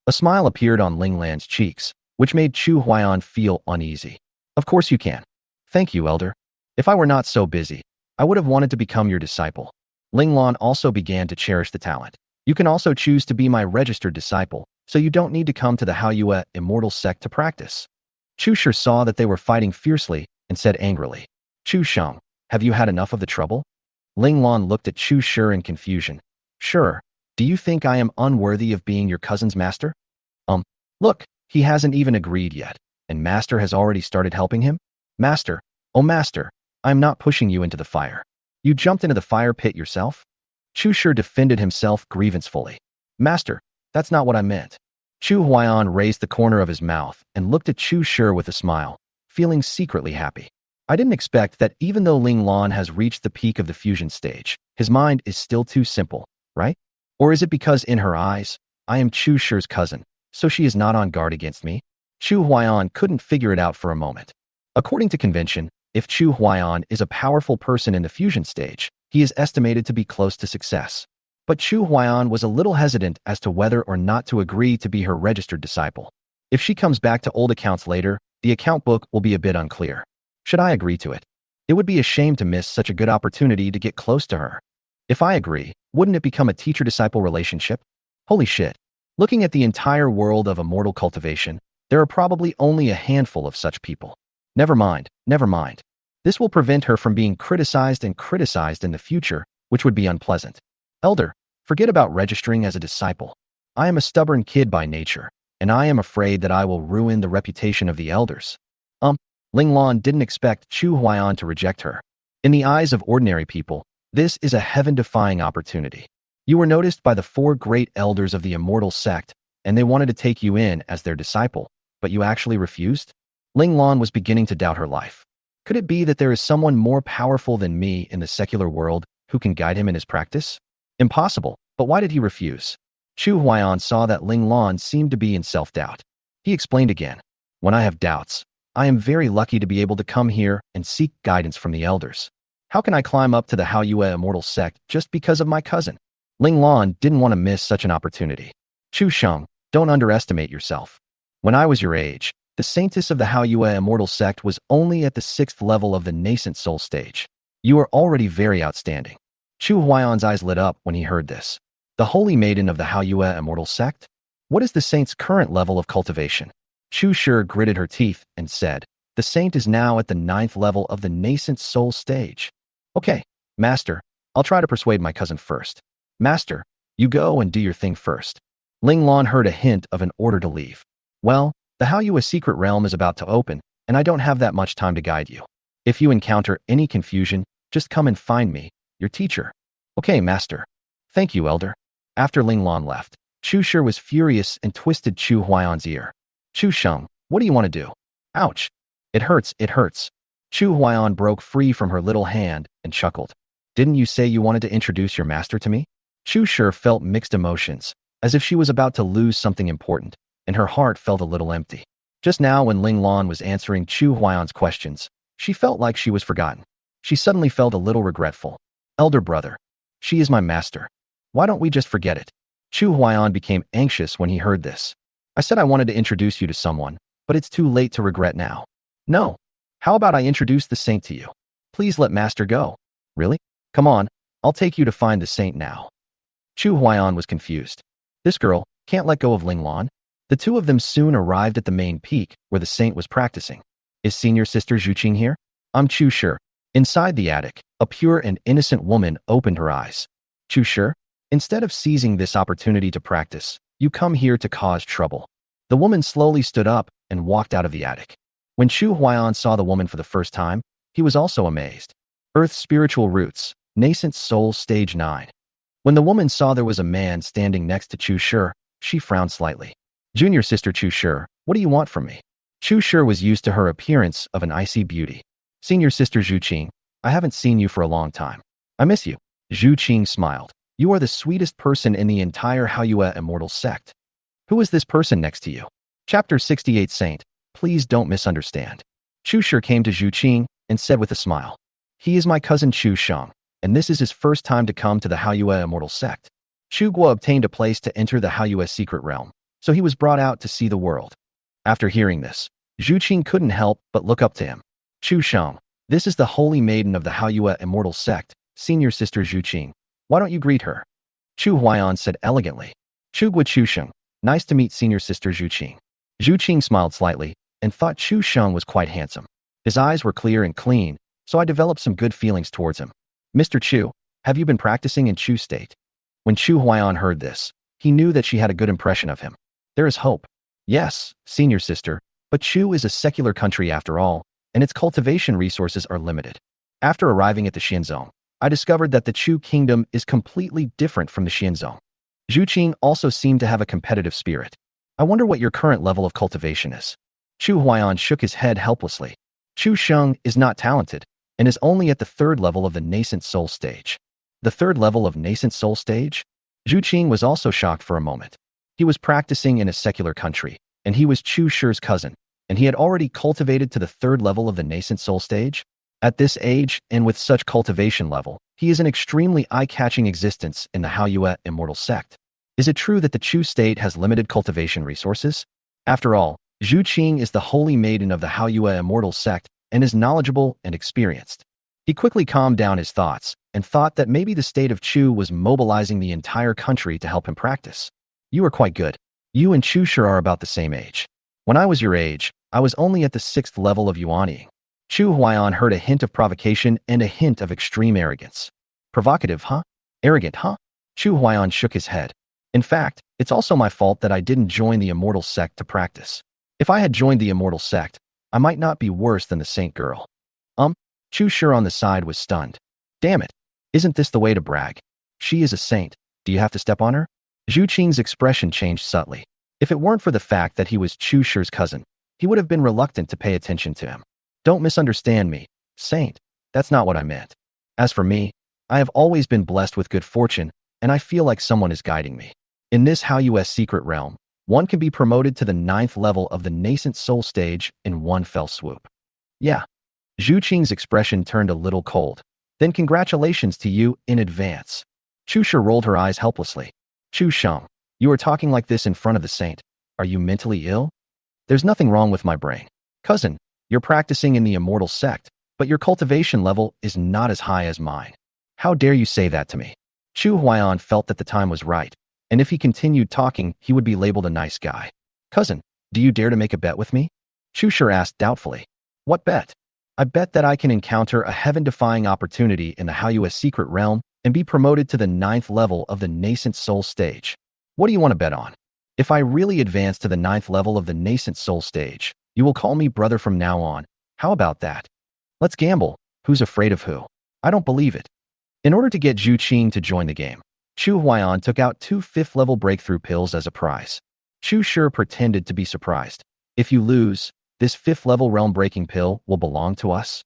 A smile appeared on Ling Lan's cheeks, which made Chu Huaiyan feel uneasy. Of course you can. Thank you, Elder. If I were not so busy, I would have wanted to become your disciple. Ling Lan also began to cherish the talent. You can also choose to be my registered disciple, so you don't need to come to the Haoyue immortal sect to practice. Chu Shi saw that they were fighting fiercely and said angrily, Chu Sheng, have you had enough of the trouble? Ling Lan looked at Chu Shi in confusion. Sure, do you think I am unworthy of being your cousin's master? Look, he hasn't even agreed yet, and master has already started helping him? Master, oh master, I am not pushing you into the fire. You jumped into the fire pit yourself? Chu Shi defended himself grievance-fully. Master, that's not what I meant. Chu Huaiyan raised the corner of his mouth and looked at Chu Shi with a smile, feeling secretly happy. I didn't expect that even though Ling Lan has reached the peak of the fusion stage, his mind is still too simple, right? Or is it because in her eyes, I am Chu Shi's cousin, so she is not on guard against me? Chu Huaiyan couldn't figure it out for a moment. According to convention, if Chu Huaiyan is a powerful person in the fusion stage, he is estimated to be close to success. But Chu Huaiyan was a little hesitant as to whether or not to agree to be her registered disciple. If she comes back to old accounts later, the account book will be a bit unclear. Should I agree to it? It would be a shame to miss such a good opportunity to get close to her. If I agree, wouldn't it become a teacher-disciple relationship? Holy shit. Looking at the entire world of immortal cultivation, there are probably only a handful of such people. Never mind, never mind. This will prevent her from being criticized in the future, which would be unpleasant. Elder, forget about registering as a disciple. I am a stubborn kid by nature, and I am afraid that I will ruin the reputation of the elders. Ling Lan didn't expect Chu Huaiyan to reject her. In the eyes of ordinary people, this is a heaven-defying opportunity. You were noticed by the 4 great elders of the immortal sect, and they wanted to take you in as their disciple, but you actually refused? Ling Lan was beginning to doubt her life. Could it be that there is someone more powerful than me in the secular world who can guide him in his practice? Impossible, but why did he refuse? Chu Huaiyan saw that Ling Lan seemed to be in self-doubt. He explained again, when I have doubts, I am very lucky to be able to come here and seek guidance from the elders. How can I climb up to the Haoyue immortal sect just because of my cousin? Ling Lan didn't want to miss such an opportunity. Chu Sheng, don't underestimate yourself. When I was your age, the saintess of the Haoyue immortal sect was only at the 6th level of the nascent soul stage. You are already very outstanding. Chu Huaiyan's eyes lit up when he heard this. The holy maiden of the Haoyue immortal sect? What is the saint's current level of cultivation? Chu Shi gritted her teeth and said, the saint is now at the 9th level of the nascent soul stage. Okay, master, I'll try to persuade my cousin first. Master, you go and do your thing first. Ling Lan heard a hint of an order to leave. Well, the Haoyue secret realm is about to open, and I don't have that much time to guide you. If you encounter any confusion, just come and find me, your teacher. Okay, master. Thank you, elder. After Ling Lan left, Chu Shi was furious and twisted Chu Huaiyan's ear. Chu Sheng, what do you want to do? Ouch. It hurts, it hurts. Chu Huaiyan broke free from her little hand and chuckled. Didn't you say you wanted to introduce your master to me? Chu Shi felt mixed emotions, as if she was about to lose something important, and her heart felt a little empty. Just now when Ling Lan was answering Chu Huaiyan's questions, she felt like she was forgotten. She suddenly felt a little regretful. Elder brother, she is my master. Why don't we just forget it? Chu Huaiyan became anxious when he heard this. I said I wanted to introduce you to someone, but it's too late to regret now. No. How about I introduce the saint to you? Please let master go. Really? Come on, I'll take you to find the saint now. Chu Huaiyan was confused. This girl can't let go of Ling Lan. The two of them soon arrived at the main peak where the saint was practicing. Is senior sister Zhuqing here? I'm Chu Shi. Inside the attic, a pure and innocent woman opened her eyes. Chu Shi, instead of seizing this opportunity to practice, you come here to cause trouble. The woman slowly stood up and walked out of the attic. When Chu Huaiyan saw the woman for the first time, he was also amazed. Earth's spiritual roots, nascent soul stage 9. When the woman saw there was a man standing next to Chu Shi, she frowned slightly. Junior sister Chu Shi, what do you want from me? Chu Shi was used to her appearance of an icy beauty. Senior sister Zhuqing, I haven't seen you for a long time. I miss you. Zhuqing smiled. You are the sweetest person in the entire Haoyue immortal sect. Who is this person next to you? Chapter 68 Saint, please don't misunderstand. Chu Shi came to Zhuqing and said with a smile. He is my cousin Chu Sheng, and this is his first time to come to the Haoyue Immortal Sect. Chu Guo obtained a place to enter the Haoyue Secret Realm, so he was brought out to see the world. After hearing this, Zhu Qing couldn't help but look up to him. Chu Sheng, this is the holy maiden of the Haoyue Immortal Sect, senior sister Zhu Qing. Why don't you greet her? Chu Huaiyan said elegantly. Chu Guo Chu Sheng, nice to meet senior sister Zhu Qing. Zhu Qing smiled slightly and thought Chu Sheng was quite handsome. His eyes were clear and clean, so I developed some good feelings towards him. Mr. Chu, have you been practicing in Chu State? When Chu Huaiyan heard this, he knew that she had a good impression of him. There is hope. Yes, senior sister, but Chu is a secular country after all, and its cultivation resources are limited. After arriving at the Xianzong, I discovered that the Chu kingdom is completely different from the Xianzong. Zhu Qing also seemed to have a competitive spirit. I wonder what your current level of cultivation is. Chu Huaiyan shook his head helplessly. Chu Sheng is not talented, and is only at the third level of the nascent soul stage. The third level of nascent soul stage? Zhu Qing was also shocked for a moment. He was practicing in a secular country, and he was Chu Shi's cousin, and he had already cultivated to the third level of the nascent soul stage? At this age, and with such cultivation level, he is an extremely eye-catching existence in the Haoyue Immortal Sect. Is it true that the Chu state has limited cultivation resources? After all, Zhu Qing is the holy maiden of the Haoyue Immortal Sect and is knowledgeable and experienced. He quickly calmed down his thoughts and thought that maybe the state of Chu was mobilizing the entire country to help him practice. You are quite good. You and Chu Shi are about the same age. When I was your age, I was only at the 6th level of Yuanying. Chu Huaiyan heard a hint of provocation and a hint of extreme arrogance. Provocative, huh? Arrogant, huh? Chu Huaiyan shook his head. In fact, it's also my fault that I didn't join the Immortal Sect to practice. If I had joined the Immortal Sect, I might not be worse than the Saint Girl. Chu Shi on the side was stunned. Damn it. Isn't this the way to brag? She is a saint. Do you have to step on her? Zhu Qing's expression changed subtly. If it weren't for the fact that he was Chu Shi's cousin, he would have been reluctant to pay attention to him. Don't misunderstand me, saint. That's not what I meant. As for me, I have always been blessed with good fortune, and I feel like someone is guiding me. In this Haoyue secret realm, one can be promoted to the 9th level of the nascent soul stage in one fell swoop. Yeah. Zhu Qing's expression turned a little cold. Then congratulations to you in advance. Chu Shi rolled her eyes helplessly. Chu Sheng, you are talking like this in front of the saint. Are you mentally ill? There's nothing wrong with my brain. Cousin, you're practicing in the Immortal Sect, but your cultivation level is not as high as mine. How dare you say that to me? Chu Huaiyan felt that the time was right, and if he continued talking, he would be labeled a nice guy. Cousin, do you dare to make a bet with me? Chu Shi asked doubtfully. What bet? I bet that I can encounter a heaven-defying opportunity in the Haoyue secret realm and be promoted to the 9th level of the nascent soul stage. What do you want to bet on? If I really advance to the 9th level of the nascent soul stage, you will call me brother from now on. How about that? Let's gamble. Who's afraid of who? I don't believe it. In order to get Zhu Qing to join the game, Chu Huaiyan took out 2 5th-level breakthrough pills as a prize. Chu Shi pretended to be surprised. If you lose, this 5th-level realm-breaking pill will belong to us.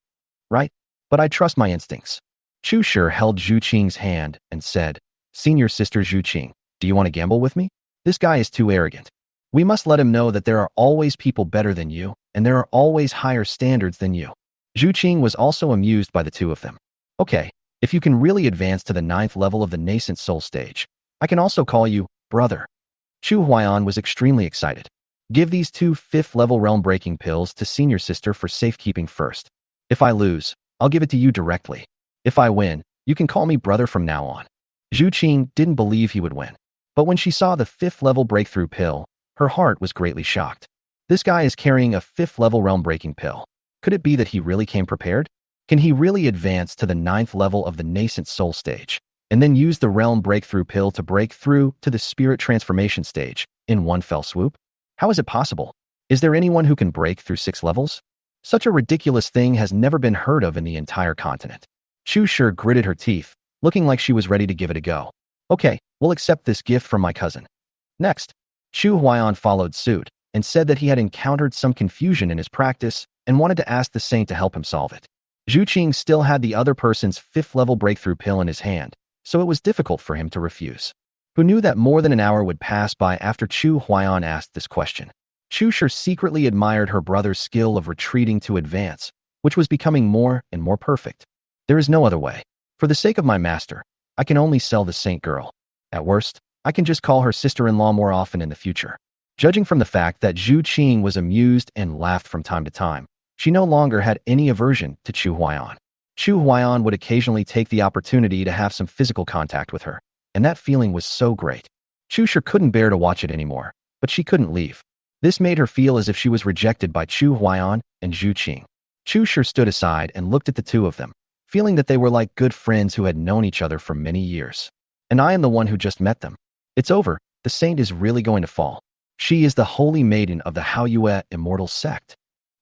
Right? But I trust my instincts. Chu Shi held Zhu Qing's hand and said, Senior sister Zhu Qing, do you want to gamble with me? This guy is too arrogant. We must let him know that there are always people better than you, and there are always higher standards than you. Zhu Qing was also amused by the two of them. Okay, if you can really advance to the 9th level of the nascent soul stage, I can also call you brother. Chu Huaiyan was extremely excited. Give these 2 5th-level realm-breaking pills to senior sister for safekeeping first. If I lose, I'll give it to you directly. If I win, you can call me brother from now on. Zhu Qing didn't believe he would win. But when she saw the 5th-level breakthrough pill, her heart was greatly shocked. This guy is carrying a 5th-level realm-breaking pill. Could it be that he really came prepared? Can he really advance to the 9th level of the nascent soul stage, and then use the realm breakthrough pill to break through to the spirit transformation stage in one fell swoop? How is it possible? Is there anyone who can break through 6 levels? Such a ridiculous thing has never been heard of in the entire continent. Chu Shi gritted her teeth, looking like she was ready to give it a go. Okay, we'll accept this gift from my cousin. Next, Chu Huaiyan followed suit and said that he had encountered some confusion in his practice and wanted to ask the saint to help him solve it. Zhu Qing still had the other person's 5th-level breakthrough pill in his hand, so it was difficult for him to refuse. Who knew that more than an hour would pass by after Chu Huaiyan asked this question? Chu Shi secretly admired her brother's skill of retreating to advance, which was becoming more and more perfect. There is no other way. For the sake of my master, I can only sell the saint girl. At worst, I can just call her sister-in-law more often in the future. Judging from the fact that Zhu Qing was amused and laughed from time to time, she no longer had any aversion to Chu Huaiyan. Chu Huaiyan would occasionally take the opportunity to have some physical contact with her, and that feeling was so great. Chu Shi couldn't bear to watch it anymore, but she couldn't leave. This made her feel as if she was rejected by Chu Huaiyan and Zhu Qing. Chu Shi stood aside and looked at the two of them, feeling that they were like good friends who had known each other for many years. And I am the one who just met them. It's over. The saint is really going to fall. She is the holy maiden of the Haoyue immortal sect.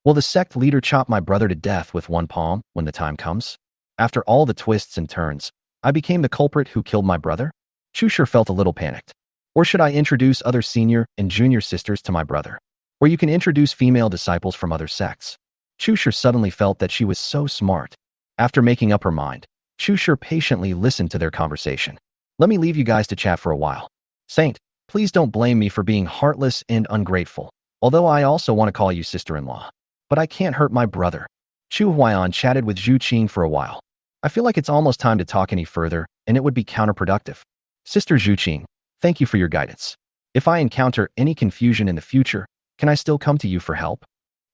Will the sect leader chop my brother to death with one palm when the time comes? After all the twists and turns, I became the culprit who killed my brother? Chu Shi felt a little panicked. Or should I introduce other senior and junior sisters to my brother? Or you can introduce female disciples from other sects. Chu Shi suddenly felt that she was so smart. After making up her mind, Chu Shi patiently listened to their conversation. Let me leave you guys to chat for a while. Saint, please don't blame me for being heartless and ungrateful, although I also want to call you sister-in-law. But I can't hurt my brother. Chu Huaiyan chatted with Zhu Qing for a while. I feel like it's almost time to talk any further, and it would be counterproductive. Sister Zhu Qing, thank you for your guidance. If I encounter any confusion in the future, can I still come to you for help?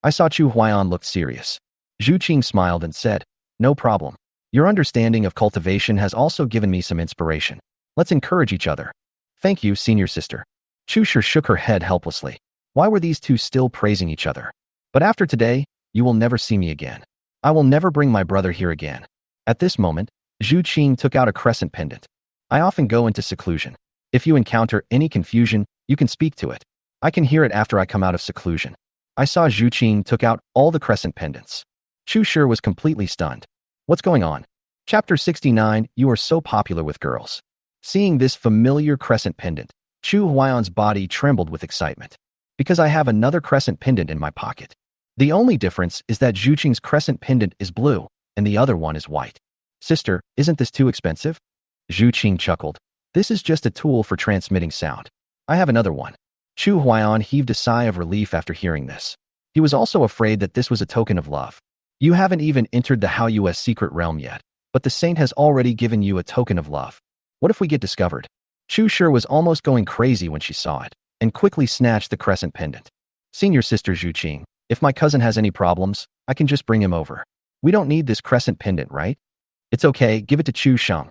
I saw Chu Huaiyan look serious. Zhu Qing smiled and said, no problem. Your understanding of cultivation has also given me some inspiration. Let's encourage each other. Thank you, senior sister. Chu Shi shook her head helplessly. Why were these two still praising each other? But after today, you will never see me again. I will never bring my brother here again. At this moment, Zhu Qing took out a crescent pendant. I often go into seclusion. If you encounter any confusion, you can speak to it. I can hear it after I come out of seclusion. I saw Zhu Qing took out all the crescent pendants. Chu Shi was completely stunned. What's going on? Chapter 69, You are so popular with girls. Seeing this familiar crescent pendant, Chu Huaiyan's body trembled with excitement. Because I have another crescent pendant in my pocket. The only difference is that Zhu Qing's crescent pendant is blue, and the other one is white. Sister, isn't this too expensive? Zhu Qing chuckled. This is just a tool for transmitting sound. I have another one. Chu Huaiyan heaved a sigh of relief after hearing this. He was also afraid that this was a token of love. You haven't even entered the Haoyue secret realm yet, but the saint has already given you a token of love. What if we get discovered? Chu Shi was almost going crazy when she saw it, and quickly snatched the crescent pendant. Senior sister Zhu Qing, if my cousin has any problems, I can just bring him over. We don't need this crescent pendant, right? It's okay, give it to Chu Sheng.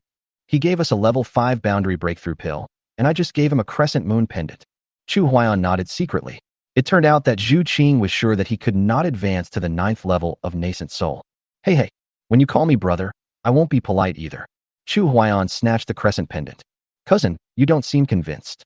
He gave us a level 5 boundary breakthrough pill, and I just gave him a crescent moon pendant. Chu Huaiyan nodded secretly. It turned out that Zhu Qing was sure that he could not advance to the 9th level of nascent soul. Hey, when you call me brother, I won't be polite either. Chu Huaiyan snatched the crescent pendant. Cousin, you don't seem convinced.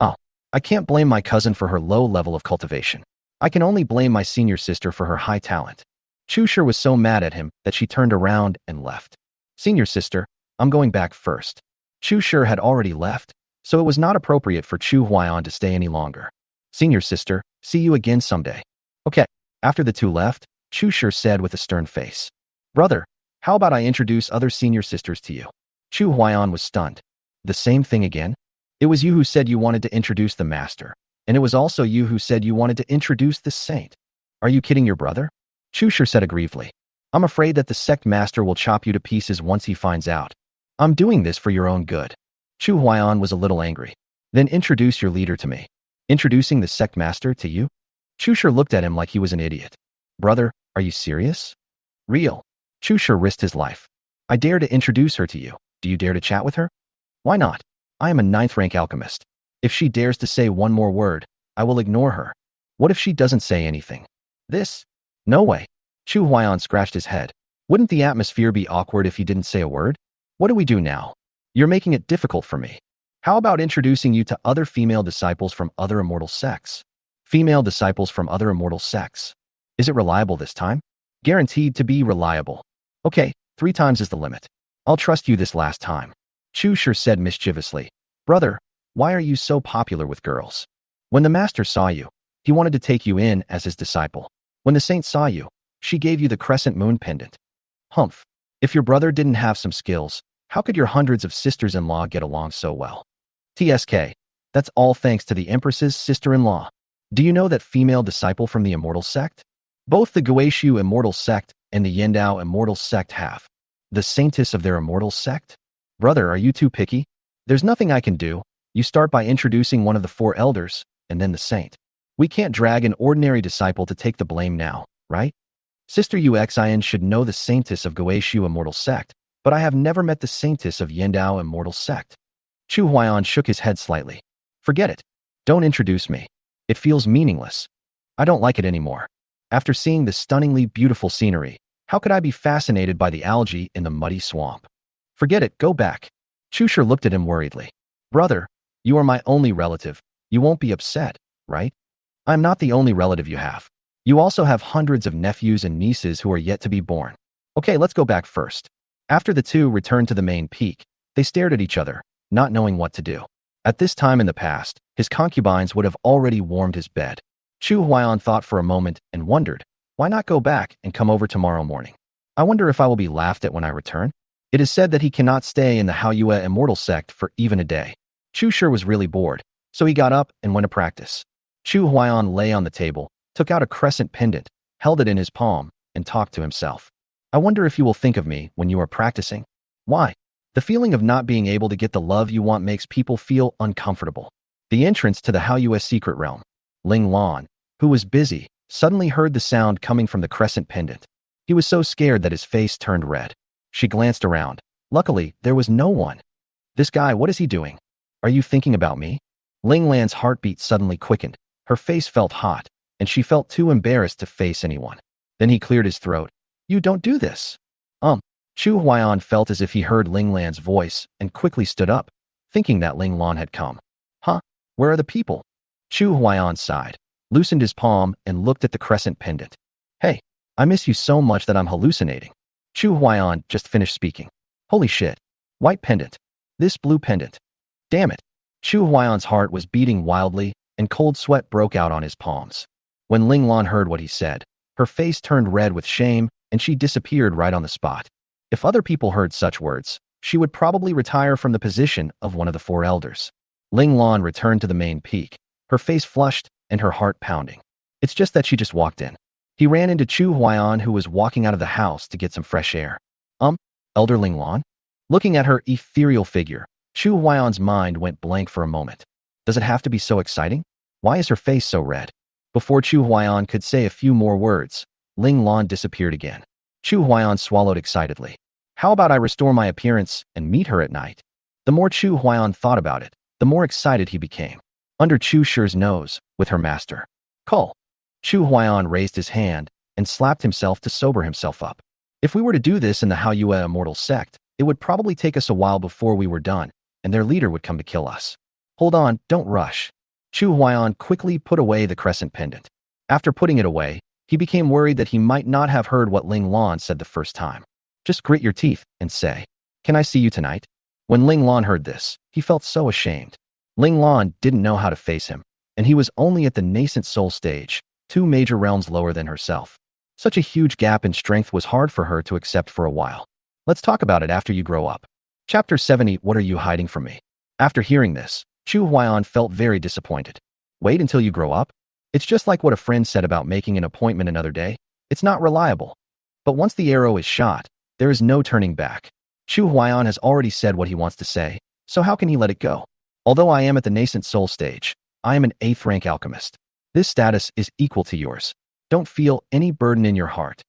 Oh, I can't blame my cousin for her low level of cultivation. I can only blame my senior sister for her high talent. Chu Shi was so mad at him that she turned around and left. Senior sister, I'm going back first. Chu Shi had already left, so it was not appropriate for Chu Huaiyan to stay any longer. Senior sister, see you again someday. Okay. After the two left, Chu Shi said with a stern face. Brother, how about I introduce other senior sisters to you? Chu Huaiyan was stunned. The same thing again? It was you who said you wanted to introduce the master, and it was also you who said you wanted to introduce the saint. Are you kidding your brother? Chu Shi said aggrievely. I'm afraid that the sect master will chop you to pieces once he finds out. I'm doing this for your own good. Chu Huaiyan was a little angry. Then introduce your leader to me. Introducing the sect master to you? Chu Shi looked at him like he was an idiot. Brother, are you serious? Real. Chu Shi risked his life. I dare to introduce her to you. Do you dare to chat with her? Why not? I am a 9th rank alchemist. If she dares to say one more word, I will ignore her. What if she doesn't say anything? This? No way. Chu Huaiyan scratched his head. Wouldn't the atmosphere be awkward if he didn't say a word? What do we do now? You're making it difficult for me. How about introducing you to other female disciples from other immortal sects? Female disciples from other immortal sects. Is it reliable this time? Guaranteed to be reliable. Okay, 3 times is the limit. I'll trust you this last time. Chu Shi said mischievously. Brother, why are you so popular with girls? When the master saw you, he wanted to take you in as his disciple. When the saint saw you, she gave you the crescent moon pendant. Humph. If your brother didn't have some skills, how could your hundreds of sisters-in-law get along so well? TSK. That's all thanks to the Empress's sister-in-law. Do you know that female disciple from the immortal sect? Both the Guishu immortal sect and the Yendao immortal sect have. The saintess of their immortal sect? Brother, are you too picky? There's nothing I can do. You start by introducing one of the four elders, and then the saint. We can't drag an ordinary disciple to take the blame now, right? Sister Uxin should know the saintess of Goeishu immortal sect, but I have never met the saintess of Yendao immortal sect. Chu Huaiyan shook his head slightly. Forget it. Don't introduce me. It feels meaningless. I don't like it anymore. After seeing the stunningly beautiful scenery, how could I be fascinated by the algae in the muddy swamp? Forget it, go back. Chushir looked at him worriedly. Brother, you are my only relative. You won't be upset, right? I'm not the only relative you have. You also have hundreds of nephews and nieces who are yet to be born. Okay, let's go back first. After the two returned to the main peak, they stared at each other, not knowing what to do. At this time in the past, his concubines would have already warmed his bed. Chu Huaiyan thought for a moment and wondered, why not go back and come over tomorrow morning? I wonder if I will be laughed at when I return? It is said that he cannot stay in the Haoyue immortal sect for even a day. Chu Shur was really bored, so he got up and went to practice. Chu Huaiyan lay on the table, took out a crescent pendant, held it in his palm, and talked to himself. I wonder if you will think of me when you are practicing. Why? The feeling of not being able to get the love you want makes people feel uncomfortable. The entrance to the Haoyue secret realm. Ling Lan, who was busy, suddenly heard the sound coming from the crescent pendant. He was so scared that his face turned red. She glanced around. Luckily, there was no one. This guy, what is he doing? Are you thinking about me? Ling Lan's heartbeat suddenly quickened. Her face felt hot, and she felt too embarrassed to face anyone. Then he cleared his throat. You don't do this. Chu Huaiyan felt as if he heard Ling Lan's voice and quickly stood up, thinking that Ling Lan had come. Huh? Where are the people? Chu Huaiyan sighed, loosened his palm, and looked at the crescent pendant. Hey, I miss you so much that I'm hallucinating. Chu Huaiyan just finished speaking. Holy shit. White pendant. This blue pendant. Damn it. Chu Huaiyan's heart was beating wildly, and cold sweat broke out on his palms. When Ling Lan heard what he said, her face turned red with shame, and she disappeared right on the spot. If other people heard such words, she would probably retire from the position of one of the four elders. Ling Lan returned to the main peak, her face flushed and her heart pounding. It's just that she just walked in. He ran into Chu Huaiyan, who was walking out of the house to get some fresh air. Elder Ling Lan? Looking at her ethereal figure, Chu Huaiyan's mind went blank for a moment. Does it have to be so exciting? Why is her face so red? Before Chu Huaiyan could say a few more words, Ling Lan disappeared again. Chu Huaiyan swallowed excitedly. How about I restore my appearance and meet her at night? The more Chu Huaiyan thought about it, the more excited he became. Under Chu Shur's nose, with her master. Call. Chu Huaiyan raised his hand and slapped himself to sober himself up. If we were to do this in the Haoyue immortal sect, it would probably take us a while before we were done, and their leader would come to kill us. Hold on, don't rush. Chu Huaiyan quickly put away the crescent pendant. After putting it away, he became worried that he might not have heard what Ling Lan said the first time. Just grit your teeth and say, "Can I see you tonight?" When Ling Lan heard this, he felt so ashamed. Ling Lan didn't know how to face him, and he was only at the nascent soul stage, 2 major realms lower than herself. Such a huge gap in strength was hard for her to accept for a while. Let's talk about it after you grow up. Chapter 70. What are you hiding from me? After hearing this, Chu Huaiyan felt very disappointed. Wait until you grow up? It's just like what a friend said about making an appointment another day. It's not reliable. But once the arrow is shot, there is no turning back. Chu Huaiyan has already said what he wants to say, so how can he let it go? Although I am at the nascent soul stage, I am an 8th rank alchemist. This status is equal to yours. Don't feel any burden in your heart.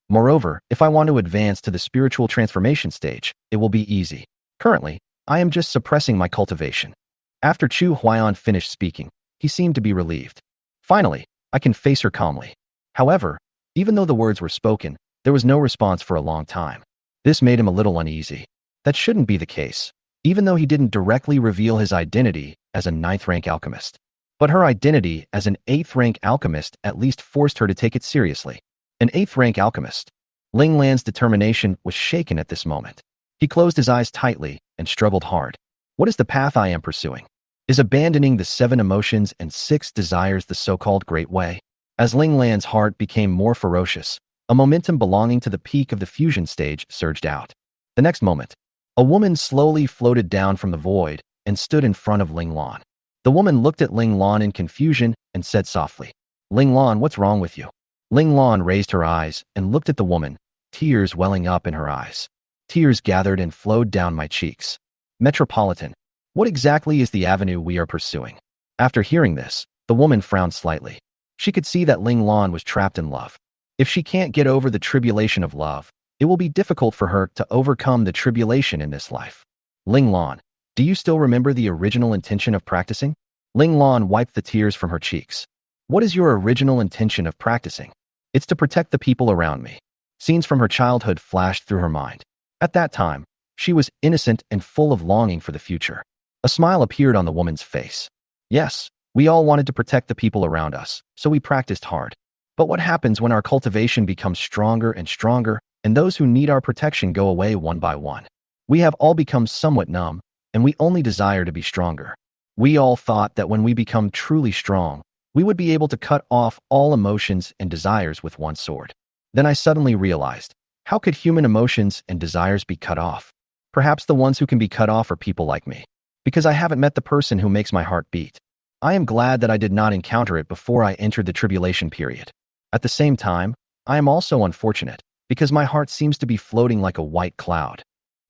Moreover, if I want to advance to the spiritual transformation stage, it will be easy. Currently, I am just suppressing my cultivation. After Chu Huaiyan finished speaking, he seemed to be relieved. Finally, I can face her calmly. However, even though the words were spoken, there was no response for a long time. This made him a little uneasy. That shouldn't be the case, even though he didn't directly reveal his identity as a 9th rank alchemist. But her identity as an 8th rank alchemist at least forced her to take it seriously. An 8th rank alchemist. Ling Lan's determination was shaken at this moment. He closed his eyes tightly and struggled hard. What is the path I am pursuing? Is abandoning the 7 emotions and 6 desires the so-called Great Way? As Ling Lan's heart became more ferocious, a momentum belonging to the peak of the fusion stage surged out. The next moment, a woman slowly floated down from the void and stood in front of Ling Lan. The woman looked at Ling Lan in confusion and said softly, "Ling Lan, what's wrong with you?" Ling Lan raised her eyes and looked at the woman, tears welling up in her eyes. Tears gathered and flowed down my cheeks. Metropolitan. What exactly is the avenue we are pursuing? After hearing this, the woman frowned slightly. She could see that Ling Lan was trapped in love. If she can't get over the tribulation of love, it will be difficult for her to overcome the tribulation in this life. Ling Lan, do you still remember the original intention of practicing? Ling Lan wiped the tears from her cheeks. What is your original intention of practicing? It's to protect the people around me. Scenes from her childhood flashed through her mind. At that time, she was innocent and full of longing for the future. A smile appeared on the woman's face. Yes, we all wanted to protect the people around us, so we practiced hard. But what happens when our cultivation becomes stronger and stronger, and those who need our protection go away one by one? We have all become somewhat numb, and we only desire to be stronger. We all thought that when we become truly strong, we would be able to cut off all emotions and desires with one sword. Then I suddenly realized, how could human emotions and desires be cut off? Perhaps the ones who can be cut off are people like me, because I haven't met the person who makes my heart beat. I am glad that I did not encounter it before I entered the tribulation period. At the same time, I am also unfortunate, because my heart seems to be floating like a white cloud.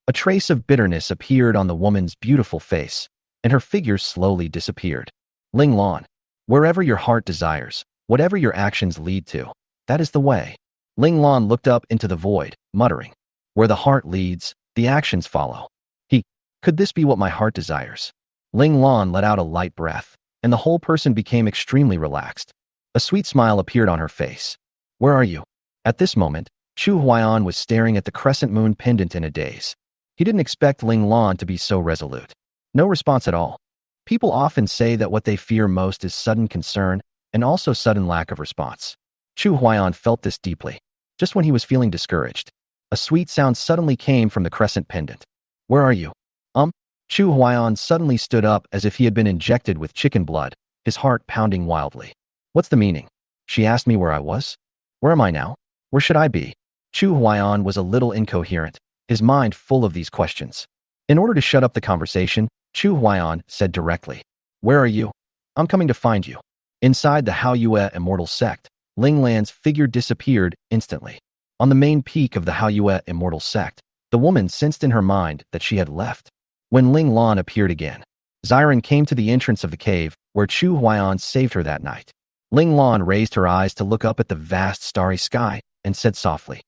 A trace of bitterness appeared on the woman's beautiful face, and her figure slowly disappeared. Ling Lan, wherever your heart desires, whatever your actions lead to, that is the way. Ling Lan looked up into the void, muttering, where the heart leads, the actions follow. Could this be what my heart desires? Ling Lan let out a light breath, and the whole person became extremely relaxed. A sweet smile appeared on her face. Where are you? At this moment, Chu Huaiyan was staring at the crescent moon pendant in a daze. He didn't expect Ling Lan to be so resolute. No response at all. People often say that what they fear most is sudden concern and also sudden lack of response. Chu Huaiyan felt this deeply. Just when he was feeling discouraged, a sweet sound suddenly came from the crescent pendant. Where are you? Chu Huaiyan suddenly stood up as if he had been injected with chicken blood, his heart pounding wildly. What's the meaning? She asked me where I was? Where am I now? Where should I be? Chu Huaiyan was a little incoherent, his mind full of these questions. In order to shut up the conversation, Chu Huaiyan said directly, where are you? I'm coming to find you. Inside the Haoyue immortal sect, Ling Lan's figure disappeared instantly. On the main peak of the Haoyue immortal sect, the woman sensed in her mind that she had left. When Ling Lan appeared again, Xiren came to the entrance of the cave where Chu Huaiyan saved her that night. Ling Lan raised her eyes to look up at the vast starry sky and said softly,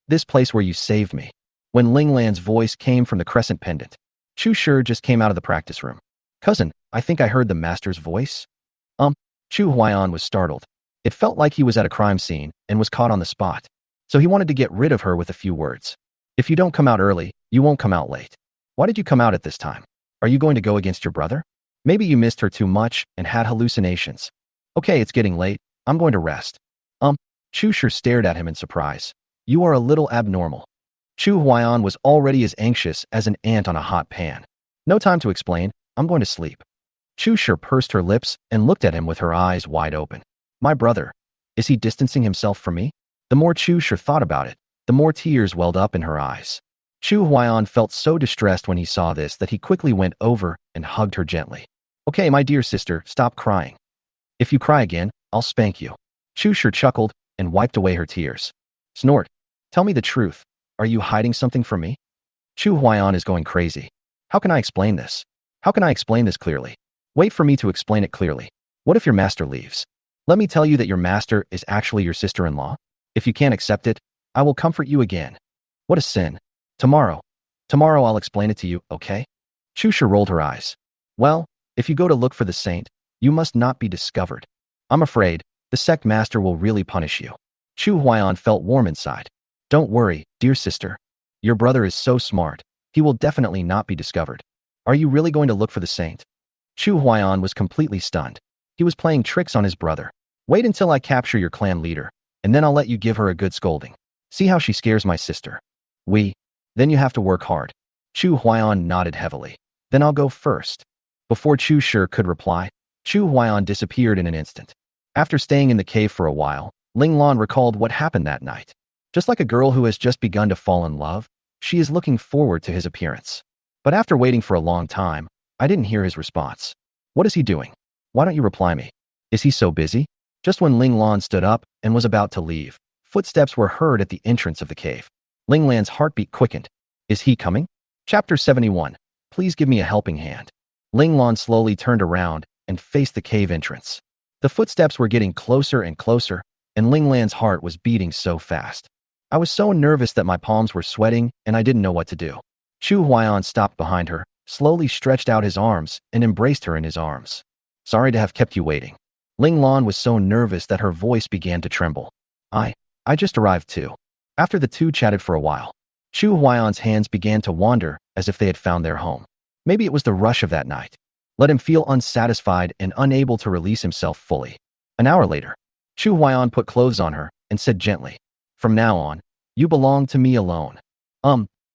this place where you saved me. When Ling Lan's voice came from the crescent pendant, Chu Shi just came out of the practice room. Cousin, I think I heard the master's voice. Chu Huaiyan was startled. It felt like he was at a crime scene and was caught on the spot. So he wanted to get rid of her with a few words. If you don't come out early, you won't come out late. Why did you come out at this time? Are you going to go against your brother? Maybe you missed her too much and had hallucinations. Okay, it's getting late. I'm going to rest. Chu Shi stared at him in surprise. You are a little abnormal. Chu Huaiyan was already as anxious as an ant on a hot pan. No time to explain. I'm going to sleep. Chu Shi pursed her lips and looked at him with her eyes wide open. My brother. Is he distancing himself from me? The more Chu Shi thought about it, the more tears welled up in her eyes. Chu Huaiyan felt so distressed when he saw this that he quickly went over and hugged her gently. Okay, my dear sister, stop crying. If you cry again, I'll spank you. Chu Shi chuckled and wiped away her tears. Snort. Tell me the truth. Are you hiding something from me? Chu Huaiyan is going crazy. How can I explain this? How can I explain this clearly? Wait for me to explain it clearly. What if your master leaves? Let me tell you that your master is actually your sister-in-law. If you can't accept it, I will comfort you again. What a sin. Tomorrow I'll explain it to you, okay? Chu Shi rolled her eyes. Well, if you go to look for the saint, you must not be discovered. I'm afraid the sect master will really punish you. Chu Huaiyan felt warm inside. Don't worry, dear sister. Your brother is so smart. He will definitely not be discovered. Are you really going to look for the saint? Chu Huaiyan was completely stunned. He was playing tricks on his brother. Wait until I capture your clan leader, and then I'll let you give her a good scolding. See how she scares my sister. Then you have to work hard. Chu Huaiyan nodded heavily. Then I'll go first. Before Chu Shi could reply, Chu Huaiyan disappeared in an instant. After staying in the cave for a while, Ling Lan recalled what happened that night. Just like a girl who has just begun to fall in love, she is looking forward to his appearance. But after waiting for a long time, I didn't hear his response. What is he doing? Why don't you reply me? Is he so busy? Just when Ling Lan stood up and was about to leave, footsteps were heard at the entrance of the cave. Ling Lan's heartbeat quickened. Is he coming? Chapter 71. Please give me a helping hand. Ling Lan slowly turned around and faced the cave entrance. The footsteps were getting closer and closer, and Ling Lan's heart was beating so fast. I was so nervous that my palms were sweating and I didn't know what to do. Chu Huaiyan stopped behind her, slowly stretched out his arms and embraced her in his arms. Sorry to have kept you waiting. Ling Lan was so nervous that her voice began to tremble. I just arrived too. After the two chatted for a while, Chu Huaiyan's hands began to wander as if they had found their home. Maybe it was the rush of that night. Let him feel unsatisfied and unable to release himself fully. An hour later, Chu Huaiyan put clothes on her and said gently, "From now on, you belong to me alone."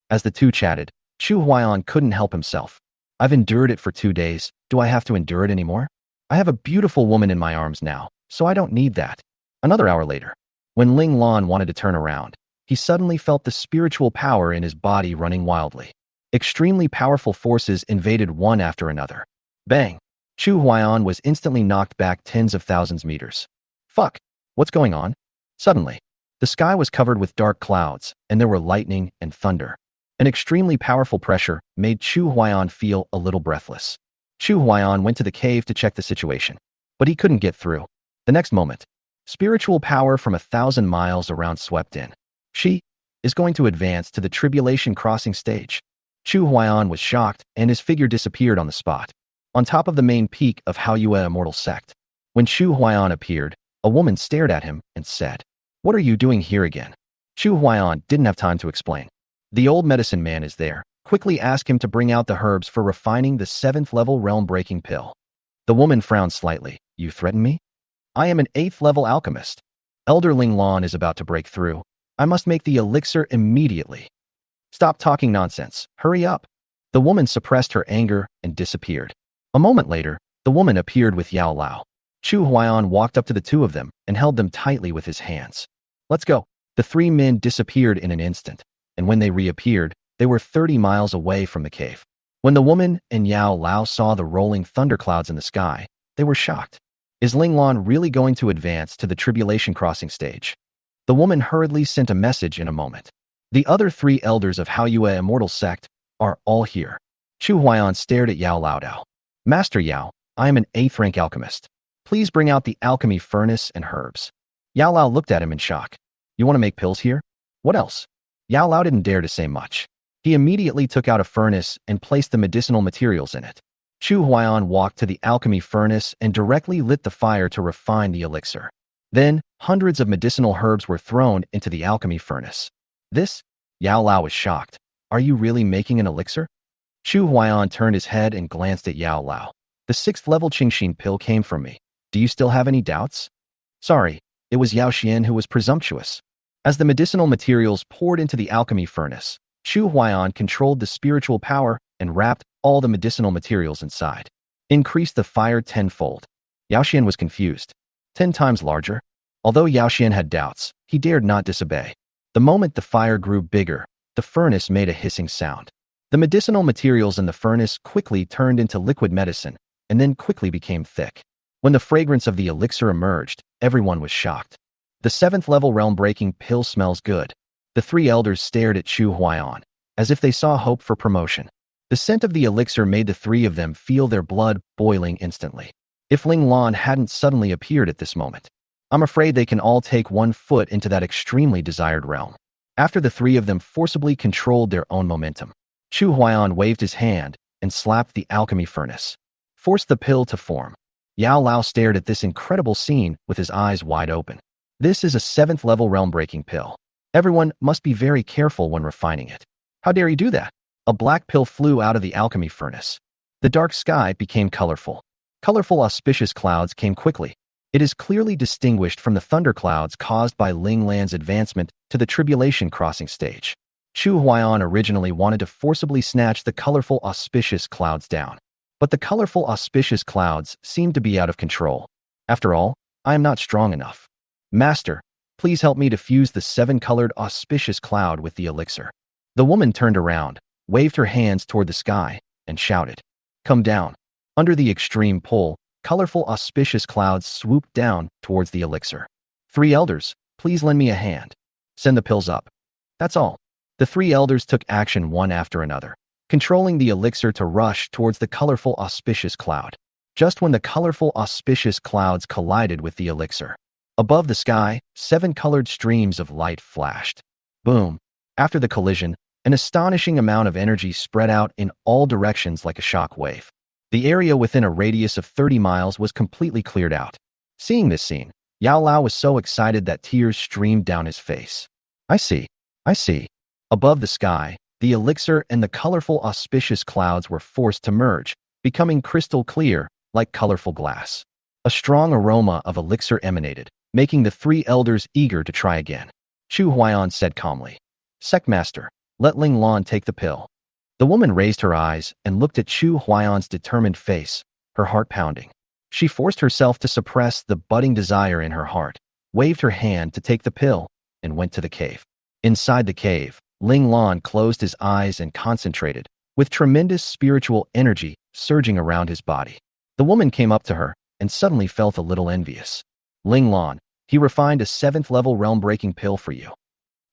As the two chatted, Chu Huaiyan couldn't help himself. I've endured it for 2 days. Do I have to endure it anymore? I have a beautiful woman in my arms now, so I don't need that. Another hour later, when Ling Lan wanted to turn around, he suddenly felt the spiritual power in his body running wildly. Extremely powerful forces invaded one after another. Bang! Chu Huaiyan was instantly knocked back tens of thousands meters. Fuck! What's going on? Suddenly, the sky was covered with dark clouds, and there were lightning and thunder. An extremely powerful pressure made Chu Huaiyan feel a little breathless. Chu Huaiyan went to the cave to check the situation, but he couldn't get through. The next moment, spiritual power from 1,000 miles around swept in. She is going to advance to the tribulation crossing stage. Chu Huaiyan was shocked, and his figure disappeared on the spot, on top of the main peak of Haoyue Immortal Sect. When Chu Huaiyan appeared, a woman stared at him and said, "What are you doing here again?" Chu Huaiyan didn't have time to explain. The old medicine man is there. Quickly ask him to bring out the herbs for refining the 7th level realm-breaking pill. The woman frowned slightly. You threaten me? I am an 8th level alchemist. Elder Ling Lan is about to break through. I must make the elixir immediately. Stop talking nonsense. Hurry up. The woman suppressed her anger and disappeared. A moment later, the woman appeared with Yao Lao. Chu Huaiyan walked up to the two of them and held them tightly with his hands. Let's go. The 3 men disappeared in an instant, and when they reappeared, they were 30 miles away from the cave. When the woman and Yao Lao saw the rolling thunderclouds in the sky, they were shocked. Is Ling Lan really going to advance to the tribulation crossing stage? The woman hurriedly sent a message in a moment. The other 3 elders of Haoyue Immortal Sect are all here. Chu Huaiyan stared at Yao Lao. Master Yao, I am an 8th rank alchemist. Please bring out the alchemy furnace and herbs. Yao Lao looked at him in shock. You want to make pills here? What else? Yao Lao didn't dare to say much. He immediately took out a furnace and placed the medicinal materials in it. Chu Huaiyan walked to the alchemy furnace and directly lit the fire to refine the elixir. Then, hundreds of medicinal herbs were thrown into the alchemy furnace. This? Yao Lao was shocked. Are you really making an elixir? Chu Huaiyan turned his head and glanced at Yao Lao. The 6th level Qingxin pill came from me. Do you still have any doubts? Sorry, it was Yao Xian who was presumptuous. As the medicinal materials poured into the alchemy furnace, Chu Huaiyan controlled the spiritual power and wrapped all the medicinal materials inside. Increased the fire tenfold. Yao Xian was confused. 10 times larger? Although Yao Xian had doubts, he dared not disobey. The moment the fire grew bigger, the furnace made a hissing sound. The medicinal materials in the furnace quickly turned into liquid medicine, and then quickly became thick. When the fragrance of the elixir emerged, everyone was shocked. The 7th level realm-breaking pill smells good. The 3 elders stared at Chu Huaiyan, as if they saw hope for promotion. The scent of the elixir made the 3 of them feel their blood boiling instantly. If Ling Lan hadn't suddenly appeared at this moment, I'm afraid they can all take 1 foot into that extremely desired realm. After the 3 of them forcibly controlled their own momentum, Chu Huaiyan waved his hand and slapped the alchemy furnace. Forced the pill to form. Yao Lao stared at this incredible scene with his eyes wide open. This is a 7th level realm-breaking pill. Everyone must be very careful when refining it. How dare he do that? A black pill flew out of the alchemy furnace. The dark sky became colorful. Colorful auspicious clouds came quickly. It is clearly distinguished from the thunderclouds caused by Ling Lan's advancement to the tribulation crossing stage. Chu Huaiyan originally wanted to forcibly snatch the colorful auspicious clouds down. But the colorful auspicious clouds seemed to be out of control. After all, I am not strong enough. Master, please help me to fuse the 7-colored auspicious cloud with the elixir. The woman turned around, waved her hands toward the sky, and shouted, Come down. Under the extreme pull, colorful auspicious clouds swooped down towards the elixir. 3 elders, please lend me a hand. Send the pills up. That's all. The three elders took action one after another, controlling the elixir to rush towards the colorful auspicious cloud. Just when the colorful auspicious clouds collided with the elixir, above the sky, 7 colored streams of light flashed. Boom! After the collision, an astonishing amount of energy spread out in all directions like a shock wave. The area within a radius of 30 miles was completely cleared out. Seeing this scene, Yao Lao was so excited that tears streamed down his face. I see. Above the sky, the elixir and the colorful auspicious clouds were forced to merge, becoming crystal clear, like colorful glass. A strong aroma of elixir emanated, making the three elders eager to try again. Chu Huaiyan said calmly, "Sectmaster, let Ling Lan take the pill." The woman raised her eyes and looked at Chu Huaiyan's determined face, her heart pounding. She forced herself to suppress the budding desire in her heart, waved her hand to take the pill, and went to the cave. Inside the cave, Ling Lan closed his eyes and concentrated, with tremendous spiritual energy surging around his body. The woman came up to her and suddenly felt a little envious. "Ling Lan, he refined a 7th-level realm-breaking pill for you."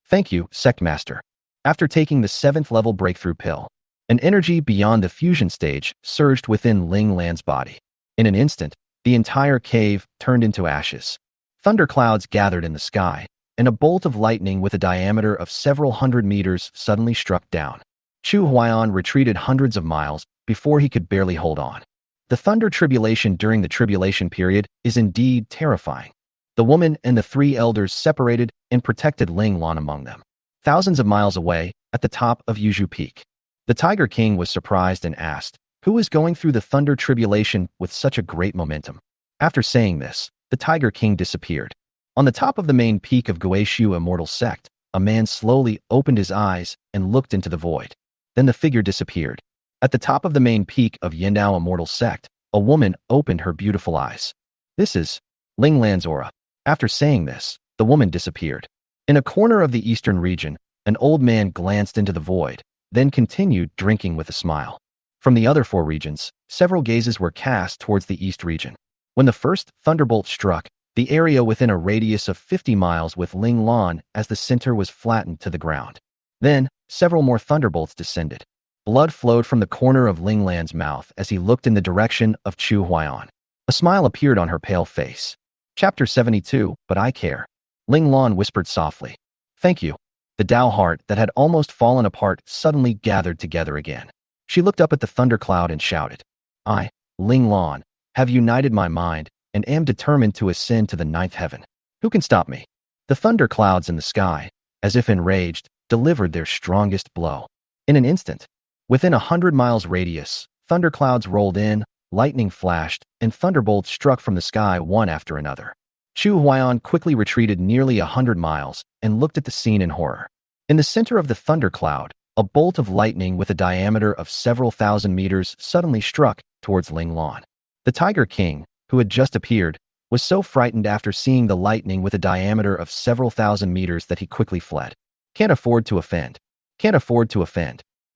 "Thank you, Sectmaster." After taking the 7th-level breakthrough pill, an energy beyond the fusion stage surged within Ling Lan's body. In an instant, the entire cave turned into ashes. Thunderclouds gathered in the sky, and a bolt of lightning with a diameter of several hundred meters suddenly struck down. Chu Huaiyan retreated hundreds of miles before he could barely hold on. The thunder tribulation during the tribulation period is indeed terrifying. The woman and the three elders separated and protected Ling Lan among them. Thousands of miles away, at the top of Yuzhu Peak, the Tiger King was surprised and asked, "Who is going through the thunder tribulation with such a great momentum?" After saying this, the Tiger King disappeared. On the top of the main peak of Guishu Immortal Sect, a man slowly opened his eyes and looked into the void. Then the figure disappeared. At the top of the main peak of Yindao Immortal Sect, a woman opened her beautiful eyes. "This is Ling Lan's aura." After saying this, the woman disappeared. In a corner of the eastern region, an old man glanced into the void, then continued drinking with a smile. From the other 4 regions, several gazes were cast towards the east region. When the first thunderbolt struck, the area within a radius of 50 miles with Ling Lan as the center was flattened to the ground. Then, several more thunderbolts descended. Blood flowed from the corner of Ling Lan's mouth as he looked in the direction of Chu Huaiyan. A smile appeared on her pale face. Chapter 72, But I Care. Ling Lan whispered softly, "Thank you." The Tao heart that had almost fallen apart suddenly gathered together again. She looked up at the thundercloud and shouted, "I, Ling Lan, have united my mind and am determined to ascend to the 9th heaven. Who can stop me?" The thunderclouds in the sky, as if enraged, delivered their strongest blow. In an instant, within 100 miles radius, thunderclouds rolled in, lightning flashed, and thunderbolts struck from the sky one after another. Chu Huaiyan quickly retreated nearly 100 miles and looked at the scene in horror. In the center of the thundercloud, a bolt of lightning with a diameter of several thousand meters suddenly struck towards Ling Lan. The Tiger King, who had just appeared, was so frightened after seeing the lightning with a diameter of several thousand meters that he quickly fled. Can't afford to offend.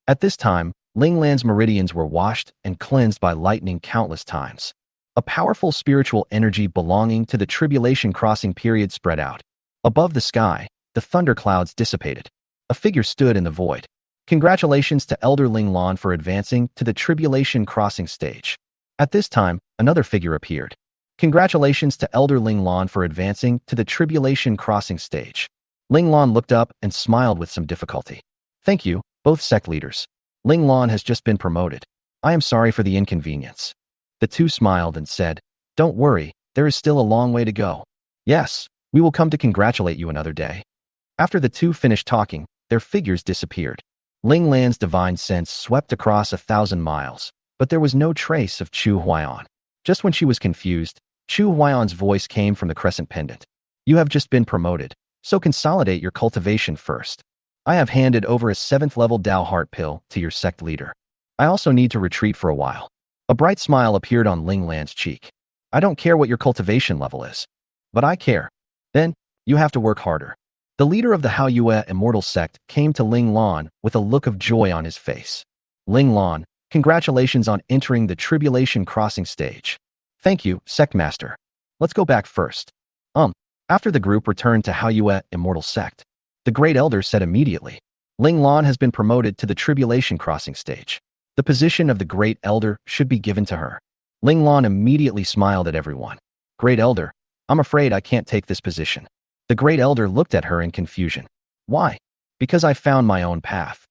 At this time, Ling Lan's meridians were washed and cleansed by lightning countless times. A powerful spiritual energy belonging to the tribulation crossing period spread out. Above the sky, the thunderclouds dissipated. A figure stood in the void. "Congratulations to Elder Ling Lan for advancing to the tribulation crossing stage." At this time, another figure appeared. "Congratulations to Elder Ling Lan for advancing to the tribulation crossing stage." Ling Lan looked up and smiled with some difficulty. "Thank you, both sect leaders. Ling Lan has just been promoted. I am sorry for the inconvenience." The two smiled and said, "Don't worry, there is still a long way to go. Yes, we will come to congratulate you another day." After the two finished talking, their figures disappeared. Ling Lan's divine sense swept across 1,000 miles, but there was no trace of Chu Huaiyan. Just when she was confused, Chu Huaiyan's voice came from the crescent pendant. "You have just been promoted, so consolidate your cultivation first. I have handed over a 7th-level Tao Heart pill to your sect leader. I also need to retreat for a while." A bright smile appeared on Ling Lan's cheek. "I don't care what your cultivation level is, but I care. Then, you have to work harder." The leader of the Haoyue Immortal Sect came to Ling Lan with a look of joy on his face. "Ling Lan, congratulations on entering the tribulation crossing stage." "Thank you, Sectmaster. Let's go back first." After the group returned to Haoyue Immortal Sect, the Great Elder said immediately, Ling Lan has been promoted to the tribulation crossing stage. The position of the Great Elder should be given to her. Ling Lan immediately smiled at everyone. Great Elder, I'm afraid I can't take this position. The Great Elder looked at her in confusion. Why? Because I found my own path.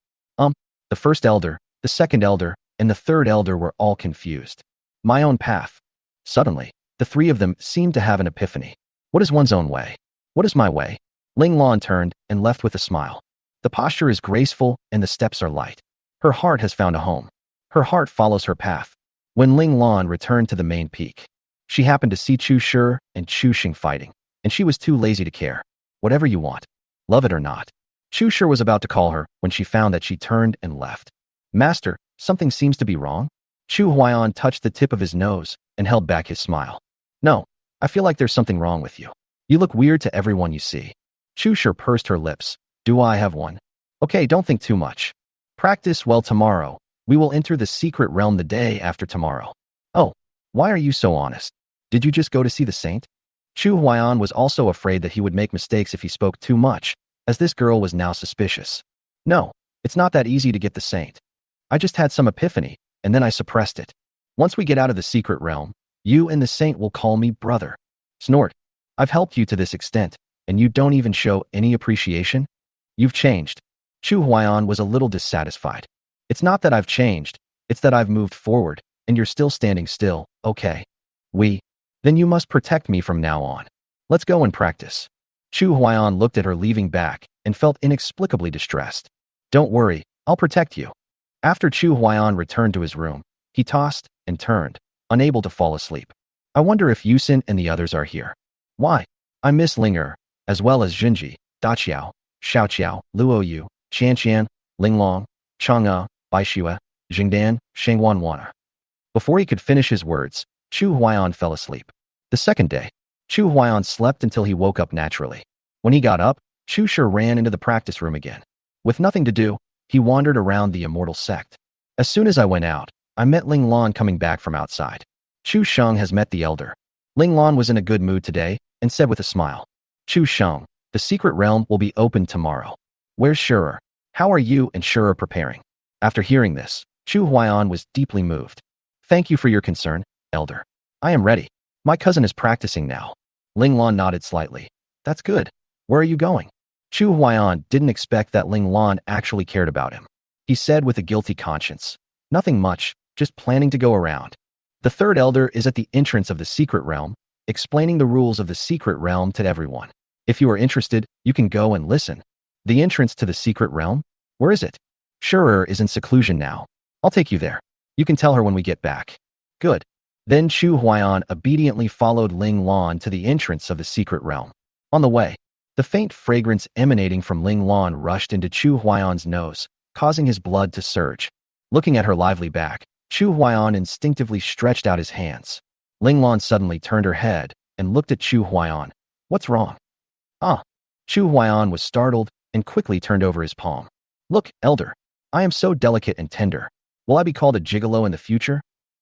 The first elder, the second elder, and the third elder were all confused. My own path. Suddenly, the three of them seemed to have an epiphany. What is one's own way? What is my way? Ling Lan turned and left with a smile. The posture is graceful and the steps are light. Her heart has found a home. Her heart follows her path. When Ling Lan returned to the main peak, she happened to see Chu Shi and Chu Xing fighting, and she was too lazy to care. Whatever you want, love it or not. Chu Shi was about to call her when she found that she turned and left. Master, something seems to be wrong. Chu Huaiyan touched the tip of his nose and held back his smile. No, I feel like there's something wrong with you. You look weird to everyone you see. Chu Shi pursed her lips. Do I have one? Okay, don't think too much. Practice well tomorrow. We will enter the secret realm the day after tomorrow. Oh, why are you so honest? Did you just go to see the saint? Chu Huaiyan was also afraid that he would make mistakes if he spoke too much, as this girl was now suspicious. No, it's not that easy to get the saint. I just had some epiphany, and then I suppressed it. Once we get out of the secret realm, you and the saint will call me brother. Snort. I've helped you to this extent, and you don't even show any appreciation? You've changed. Chu Huaiyan was a little dissatisfied. It's not that I've changed, it's that I've moved forward, and you're still standing still, okay? Then you must protect me from now on. Let's go and practice. Chu Huaiyan looked at her leaving back and felt inexplicably distressed. Don't worry, I'll protect you. After Chu Huaiyan returned to his room, he tossed and turned, unable to fall asleep. I wonder if Yusin and the others are here. Why? I miss Ling as well as Jinji, Daqiao, Xiaoqiao, Luoyu, Qianqian, Linglong, Chang'e, Baixue, Jingdan, Shengwanwana. Before he could finish his words, Chu Huaiyan fell asleep. The second day, Chu Huaiyan slept until he woke up naturally. When he got up, Chu Shi ran into the practice room again. With nothing to do, he wandered around the immortal sect. As soon as I went out, I met Ling Lan coming back from outside. Chu Sheng has met the elder. Ling Lan was in a good mood today and said with a smile, Chu Sheng, the secret realm will be opened tomorrow. Where's Shirer? How are you and Shirer preparing? After hearing this, Chu Huaiyan was deeply moved. Thank you for your concern, elder. I am ready. My cousin is practicing now. Ling Lan nodded slightly. That's good. Where are you going? Chu Huaiyan didn't expect that Ling Lan actually cared about him. He said with a guilty conscience, nothing much, just planning to go around. The third elder is at the entrance of the secret realm, explaining the rules of the secret realm to everyone. If you are interested, you can go and listen. The entrance to the secret realm? Where is it? Shirer is in seclusion now. I'll take you there. You can tell her when we get back. Good. Then Chu Huaiyan obediently followed Ling Lan to the entrance of the secret realm. On the way, the faint fragrance emanating from Ling Lan rushed into Chu Huaiyan's nose, causing his blood to surge. Looking at her lively back, Chu Huaiyan instinctively stretched out his hands. Ling Lan suddenly turned her head and looked at Chu Huaiyan. What's wrong? Ah. Chu Huaiyan was startled and quickly turned over his palm. Look, elder, I am so delicate and tender. Will I be called a gigolo in the future?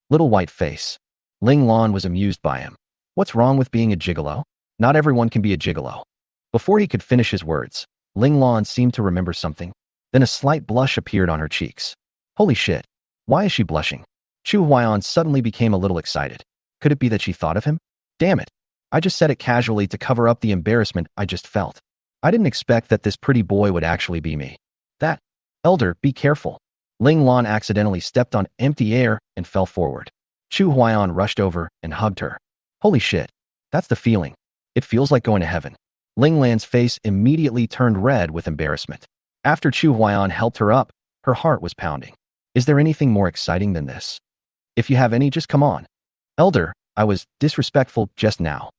Little white face. Ling Lan was amused by him. What's wrong with being a gigolo? Not everyone can be a gigolo. Before he could finish his words, Ling Lan seemed to remember something. Then a slight blush appeared on her cheeks. Holy shit. Why is she blushing? Chu Huaiyan suddenly became a little excited. Could it be that she thought of him? Damn it. I just said it casually to cover up the embarrassment I just felt. I didn't expect that this pretty boy would actually be me. That. Elder, be careful. Ling Lan accidentally stepped on empty air and fell forward. Chu Huaiyan rushed over and hugged her. Holy shit. That's the feeling. It feels like going to heaven. Ling Lan's face immediately turned red with embarrassment. After Chu Huaiyan helped her up, her heart was pounding. Is there anything more exciting than this? If you have any, just come on. Elder, I was disrespectful just now.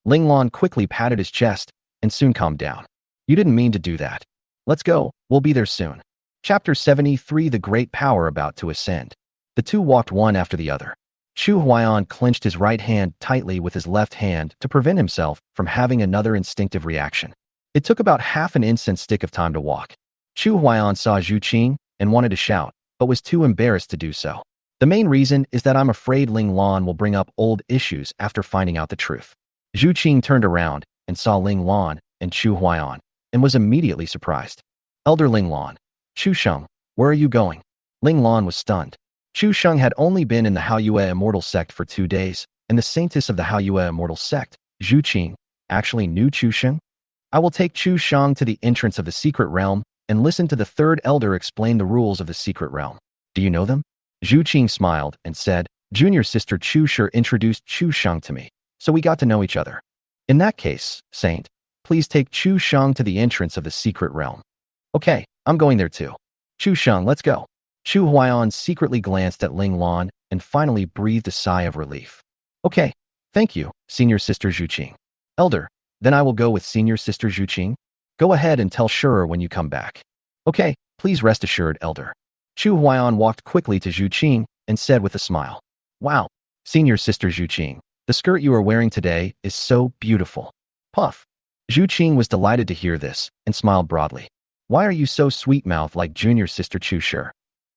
Ling Lan quickly patted his chest and soon calmed down. You didn't mean to do that. Let's go, we'll be there soon. Chapter 73 The Great Power About to Ascend. The two walked one after the other. Chu Huaiyan clenched his right hand tightly with his left hand to prevent himself from having another instinctive reaction. It took about half an incense stick of time to walk. Chu Huaiyan saw Zhu Qing and wanted to shout, but was too embarrassed to do so. The main reason is that I'm afraid Ling Lan will bring up old issues after finding out the truth. Zhu Qing turned around and saw Ling Lan and Chu Huaiyan and was immediately surprised. Elder Ling Lan, Chu Sheng, where are you going? Ling Lan was stunned. Chu Sheng had only been in the Haoyue Immortal Sect for 2 days, and the saintess of the Haoyue Immortal Sect, Zhu Qing, actually knew Chu Sheng? I will take Chu Sheng to the entrance of the secret realm and listen to the third elder explain the rules of the secret realm. Do you know them? Zhu Qing smiled and said, Junior sister Chu Shi introduced Chu Sheng to me, so we got to know each other. In that case, Saint, please take Chu Sheng to the entrance of the secret realm. Okay, I'm going there too. Chu Sheng, let's go. Chu Huaiyan secretly glanced at Ling Lan and finally breathed a sigh of relief. Okay, thank you, Senior Sister Zhu Qing. Elder, then I will go with Senior Sister Zhu Qing. Go ahead and tell Shirer when you come back. Okay, please rest assured, Elder. Chu Huaiyan walked quickly to Zhu Qing and said with a smile, Wow, Senior Sister Zhu Qing, the skirt you are wearing today is so beautiful. Puff. Zhu Qing was delighted to hear this and smiled broadly. Why are you so sweet-mouthed like Junior Sister Chu Shi?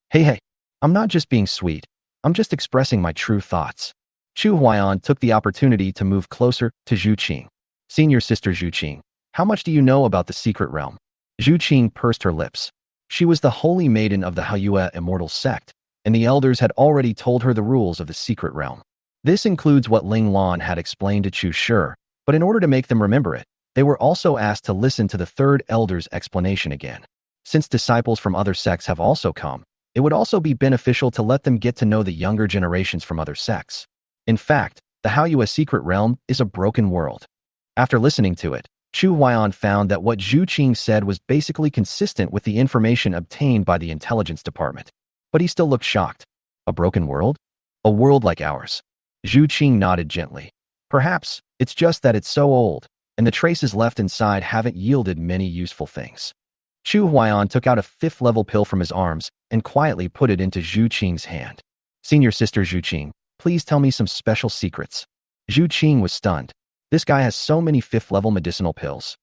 Hey, I'm not just being sweet. I'm just expressing my true thoughts. Chu Huaiyan took the opportunity to move closer to Zhu Qing. Senior Sister Zhu Qing, how much do you know about the secret realm? Zhu Qing pursed her lips. She was the holy maiden of the Haoyue Immortal Sect, and the elders had already told her the rules of the secret realm. This includes what Ling Lan had explained to Chu Shi, but in order to make them remember it, they were also asked to listen to the third elder's explanation again. Since disciples from other sects have also come, it would also be beneficial to let them get to know the younger generations from other sects. In fact, the Haoyue secret realm is a broken world. After listening to it, Chu Huaiyan found that what Zhu Qing said was basically consistent with the information obtained by the intelligence department. But he still looked shocked. A broken world? A world like ours. Zhu Qing nodded gently. Perhaps, it's just that it's so old, and the traces left inside haven't yielded many useful things. Chu Huaiyan took out a 5th-level pill from his arms and quietly put it into Zhu Qing's hand. Senior Sister Zhu Qing, please tell me some special secrets. Zhu Qing was stunned. This guy has so many 5th-level medicinal pills.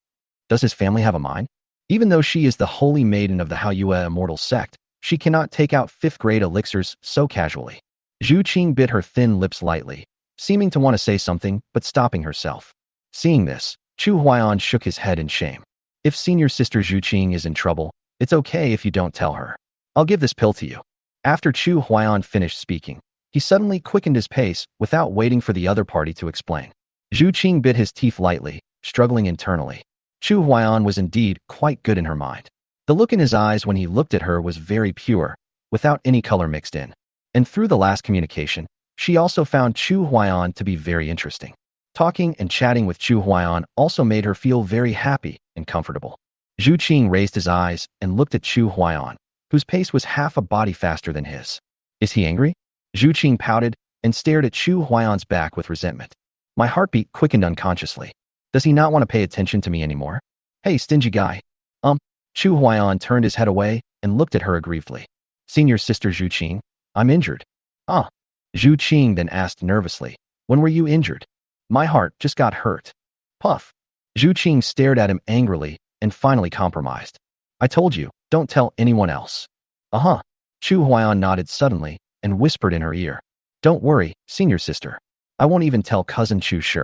Does his family have a mine? Even though she is the holy maiden of the Haoyue Immortal Sect, she cannot take out 5th-grade elixirs so casually. Zhu Qing bit her thin lips lightly, seeming to want to say something but stopping herself. Seeing this, Chu Huaiyan shook his head in shame. If Senior Sister Zhu Qing is in trouble, it's okay if you don't tell her. I'll give this pill to you. After Chu Huaiyan finished speaking, he suddenly quickened his pace without waiting for the other party to explain. Zhu Qing bit his teeth lightly, struggling internally. Chu Huaiyan was indeed quite good in her mind. The look in his eyes when he looked at her was very pure, without any color mixed in. And through the last communication, she also found Chu Huaiyan to be very interesting. Talking and chatting with Chu Huaiyan also made her feel very happy and comfortable. Zhu Qing raised his eyes and looked at Chu Huaiyan, whose pace was half a body faster than his. Is he angry? Zhu Qing pouted and stared at Chu Huaiyan's back with resentment. My heartbeat quickened unconsciously. Does he not want to pay attention to me anymore? Hey, stingy guy. Chu Huaiyan turned his head away and looked at her aggrievedly. Senior Sister Zhu Qing, I'm injured. Zhu Qing then asked nervously, when were you injured? My heart just got hurt. Puff. Zhu Qing stared at him angrily and finally compromised. I told you, don't tell anyone else. Chu Huaiyan nodded suddenly and whispered in her ear. Don't worry, Senior Sister. I won't even tell Cousin Chu Shi.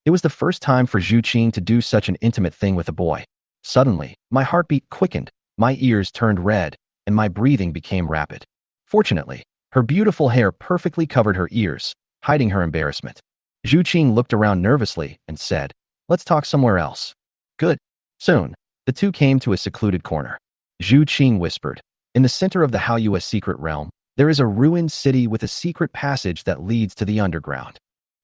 It was the first time for Zhu Qing to do such an intimate thing with a boy. Suddenly, my heartbeat quickened, my ears turned red, and my breathing became rapid. Fortunately, her beautiful hair perfectly covered her ears, hiding her embarrassment. Zhu Qing looked around nervously and said, Let's talk somewhere else. Good. Soon, the two came to a secluded corner. Zhu Qing whispered, In the center of the Haoyue secret realm, there is a ruined city with a secret passage that leads to the underground.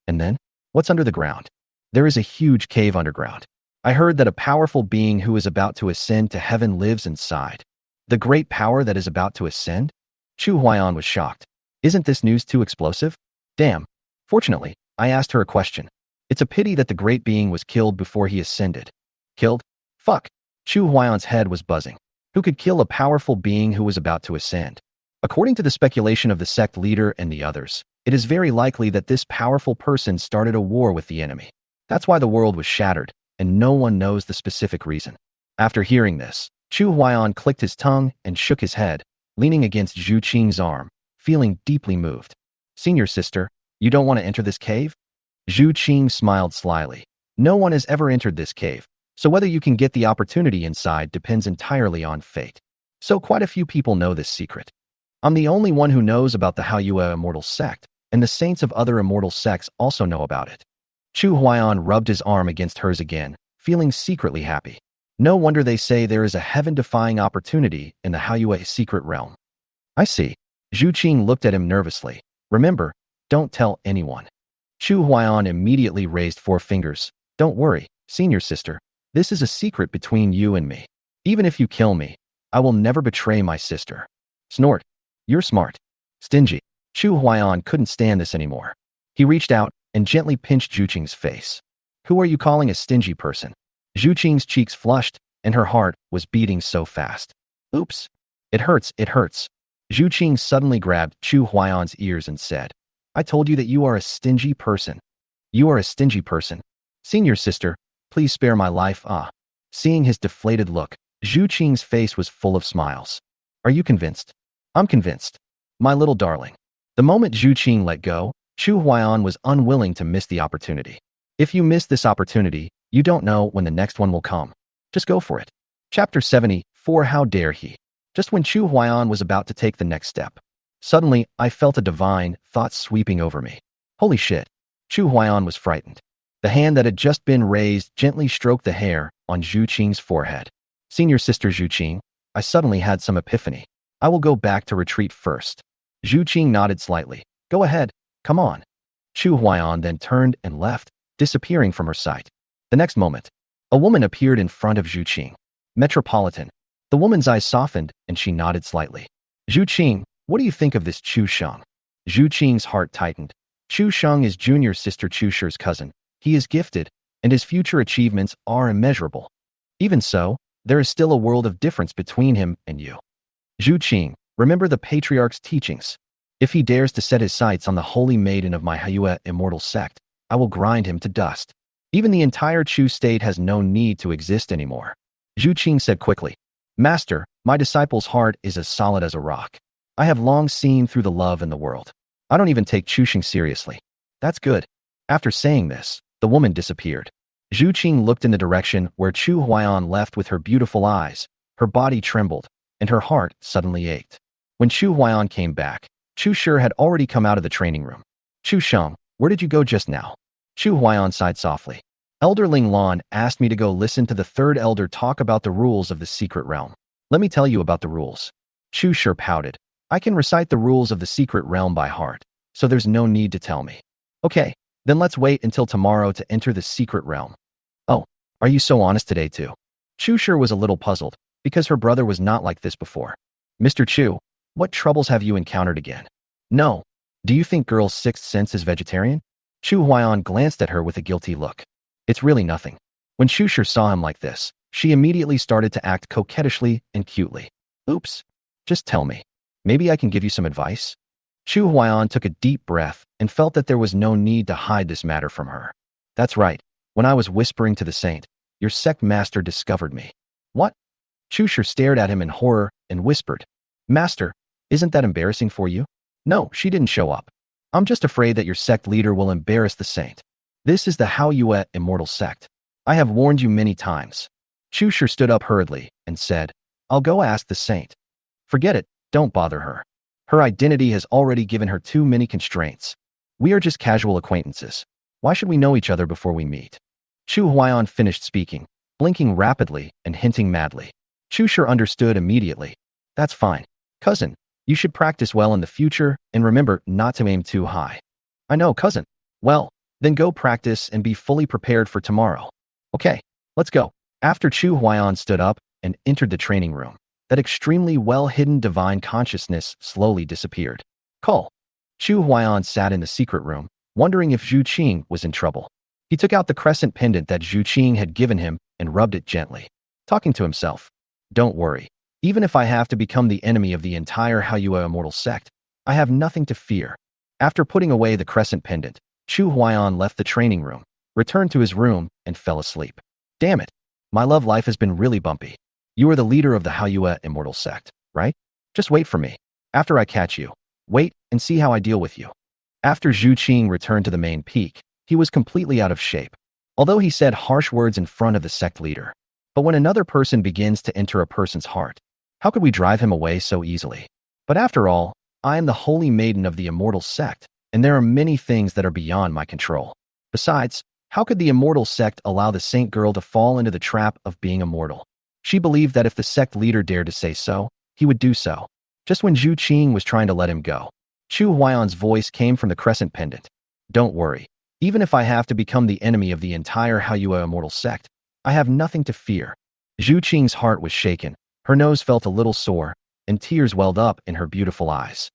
And then? What's under the ground? There is a huge cave underground. I heard that a powerful being who is about to ascend to heaven lives inside. The great power that is about to ascend? Chu Huaiyan was shocked. Isn't this news too explosive? Damn. Fortunately, I asked her a question. It's a pity that the great being was killed before he ascended. Killed? Fuck. Chu Huaiyan's head was buzzing. Who could kill a powerful being who was about to ascend? According to the speculation of the sect leader and the others, it is very likely that this powerful person started a war with the enemy. That's why the world was shattered, and no one knows the specific reason. After hearing this, Chu Huaiyan clicked his tongue and shook his head, leaning against Zhu Qing's arm, feeling deeply moved. Senior Sister, you don't want to enter this cave? Zhu Qing smiled slyly. No one has ever entered this cave, so whether you can get the opportunity inside depends entirely on fate. So quite a few people know this secret. I'm the only one who knows about the Haoyue immortal sect, and the saints of other immortal sects also know about it. Chu Huaiyan rubbed his arm against hers again, feeling secretly happy. No wonder they say there is a heaven-defying opportunity in the Haoyue secret realm. I see. Zhu Qing looked at him nervously. Remember, don't tell anyone. Chu Huaiyan immediately raised 4 fingers. Don't worry, senior sister. This is a secret between you and me. Even if you kill me, I will never betray my sister. Snort. You're smart. Stingy. Chu Huaiyan couldn't stand this anymore. He reached out and gently pinched Zhu Qing's face. Who are you calling a stingy person? Zhu Qing's cheeks flushed, and her heart was beating so fast. Oops. It hurts, it hurts. Zhu Qing suddenly grabbed Chu Huaiyan's ears and said, I told you that you are a stingy person. You are a stingy person. Senior sister, please spare my life, ah. Seeing his deflated look, Zhu Qing's face was full of smiles. Are you convinced? I'm convinced. My little darling. The moment Zhu Qing let go, Chu Huaiyan was unwilling to miss the opportunity. If you miss this opportunity, you don't know when the next one will come. Just go for it. Chapter 74. How dare he? Just when Chu Huaiyan was about to take the next step, suddenly I felt a divine thought sweeping over me. Holy shit. Chu Huaiyan was frightened. The hand that had just been raised gently stroked the hair on Zhu Qing's forehead. Senior sister Zhu Qing, I suddenly had some epiphany. I will go back to retreat first. Zhu Qing nodded slightly. Go ahead, come on. Chu Huaiyan then turned and left, disappearing from her sight. The next moment, a woman appeared in front of Zhu Qing. Metropolitan. The woman's eyes softened, and she nodded slightly. Zhu Qing, what do you think of this Chu Sheng? Zhu Qing's heart tightened. Chu Sheng is junior sister Chu Shi's cousin. He is gifted, and his future achievements are immeasurable. Even so, there is still a world of difference between him and you. Zhu Qing, remember the patriarch's teachings. If he dares to set his sights on the holy maiden of my Haoyue immortal sect, I will grind him to dust. Even the entire Chu state has no need to exist anymore. Zhu Qing said quickly. Master, my disciple's heart is as solid as a rock. I have long seen through the love in the world. I don't even take Chu Qing seriously. That's good. After saying this, the woman disappeared. Zhu Qing looked in the direction where Chu Huaiyan left with her beautiful eyes. Her body trembled, and her heart suddenly ached. When Chu Huaiyan came back, Chu Shi had already come out of the training room. Chu Sheng, where did you go just now? Chu Huaiyan sighed softly. Elder Ling Lan asked me to go listen to the third elder talk about the rules of the secret realm. Let me tell you about the rules. Chu Shi pouted. I can recite the rules of the secret realm by heart, so there's no need to tell me. Okay, then let's wait until tomorrow to enter the secret realm. Oh, are you so honest today too? Chu Shi was a little puzzled, because her brother was not like this before. Mr. Chu, what troubles have you encountered again? No. Do you think girl's sixth sense is vegetarian? Chu Huaiyan glanced at her with a guilty look. It's really nothing. When Chu Shi saw him like this, she immediately started to act coquettishly and cutely. Oops. Just tell me. Maybe I can give you some advice? Chu Huaiyan took a deep breath and felt that there was no need to hide this matter from her. That's right. When I was whispering to the saint, your sect master discovered me. What? Chu Shi stared at him in horror and whispered. Master, isn't that embarrassing for you? No, she didn't show up. I'm just afraid that your sect leader will embarrass the saint. This is the Haoyue immortal sect. I have warned you many times. Chu Shi stood up hurriedly and said, I'll go ask the saint. Forget it, don't bother her. Her identity has already given her too many constraints. We are just casual acquaintances. Why should we know each other before we meet? Chu Huaiyan finished speaking, blinking rapidly and hinting madly. Chu Shi understood immediately. That's fine. Cousin, you should practice well in the future and remember not to aim too high. I know, cousin. Well, then go practice and be fully prepared for tomorrow. Okay, let's go. After Chu Huaiyan stood up and entered the training room, that extremely well-hidden divine consciousness slowly disappeared. Call. Chu Huaiyan sat in the secret room, wondering if Zhu Qing was in trouble. He took out the crescent pendant that Zhu Qing had given him and rubbed it gently, talking to himself. Don't worry. Even if I have to become the enemy of the entire Haoyue immortal sect, I have nothing to fear. After putting away the crescent pendant, Chu Huaiyan left the training room, returned to his room, and fell asleep. Damn it. My love life has been really bumpy. You are the leader of the Haoyue immortal sect, right? Just wait for me. After I catch you, wait and see how I deal with you. After Zhu Qing returned to the main peak, he was completely out of shape. Although he said harsh words in front of the sect leader. But when another person begins to enter a person's heart, How could we drive him away so easily? But after all, I am the holy maiden of the immortal sect, and there are many things that are beyond my control. Besides, how could the immortal sect allow the saint girl to fall into the trap of being immortal? She believed that if the sect leader dared to say so, he would do so. Just when Zhu Qing was trying to let him go, Chu Huayan's voice came from the crescent pendant. Don't worry. Even if I have to become the enemy of the entire Haoyue immortal sect, I have nothing to fear. Zhu Qing's heart was shaken. Her nose felt a little sore, and tears welled up in her beautiful eyes.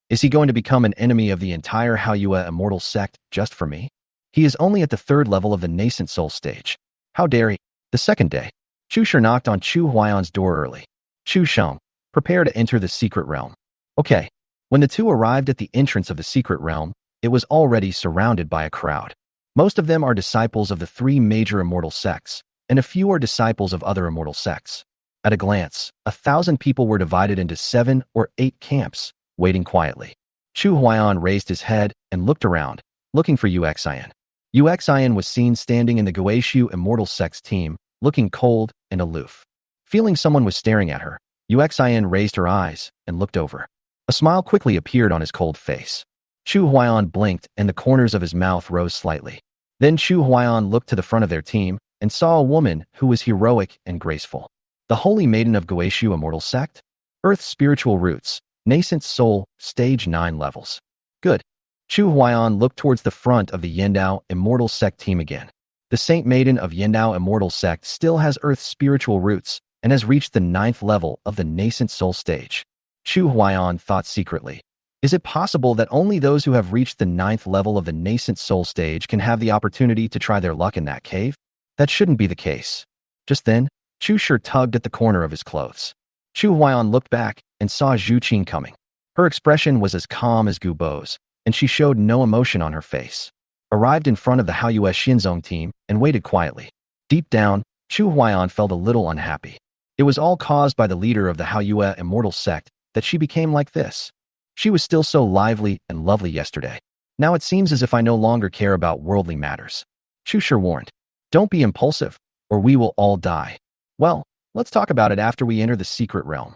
Is he going to become an enemy of the entire Haoyue immortal sect just for me? He is only at the 3rd level of the nascent soul stage. How dare he? The second day, Chu Shi knocked on Chu Huayan's door early. Chu Sheng, prepare to enter the secret realm. Okay. When the two arrived at the entrance of the secret realm, it was already surrounded by a crowd. Most of them are disciples of the 3 major immortal sects, and a few are disciples of other immortal sects. At a glance, 1,000 people were divided into 7 or 8 camps, waiting quietly. Chu Huayan raised his head and looked around, looking for Uxian. Uxian was seen standing in the Guishu immortal sect's team, looking cold and aloof. Feeling someone was staring at her, Uxian raised her eyes and looked over. A smile quickly appeared on his cold face. Chu Huayan blinked and the corners of his mouth rose slightly. Then Chu Huayan looked to the front of their team and saw a woman who was heroic and graceful. The Holy Maiden of Guishu immortal sect? Earth's spiritual roots. Nascent soul, stage 9 levels. Good. Chu Huayan looked towards the front of the Yendao immortal sect team again. The Saint Maiden of Yendao immortal sect still has Earth's spiritual roots and has reached the 9th level of the nascent soul stage. Chu Huayan thought secretly. Is it possible that only those who have reached the 9th level of the nascent soul stage can have the opportunity to try their luck in that cave? That shouldn't be the case. Just then, Chu Shi tugged at the corner of his clothes. Chu Huayan looked back and saw Zhu Qing coming. Her expression was as calm as Gubo's, and she showed no emotion on her face. Arrived in front of the Haoyue Xinzong team and waited quietly. Deep down, Chu Huayan felt a little unhappy. It was all caused by the leader of the Haoyue immortal sect that she became like this. She was still so lively and lovely yesterday. Now it seems as if I no longer care about worldly matters. Chu Shi warned. Don't be impulsive, or we will all die. Well, let's talk about it after we enter the secret realm.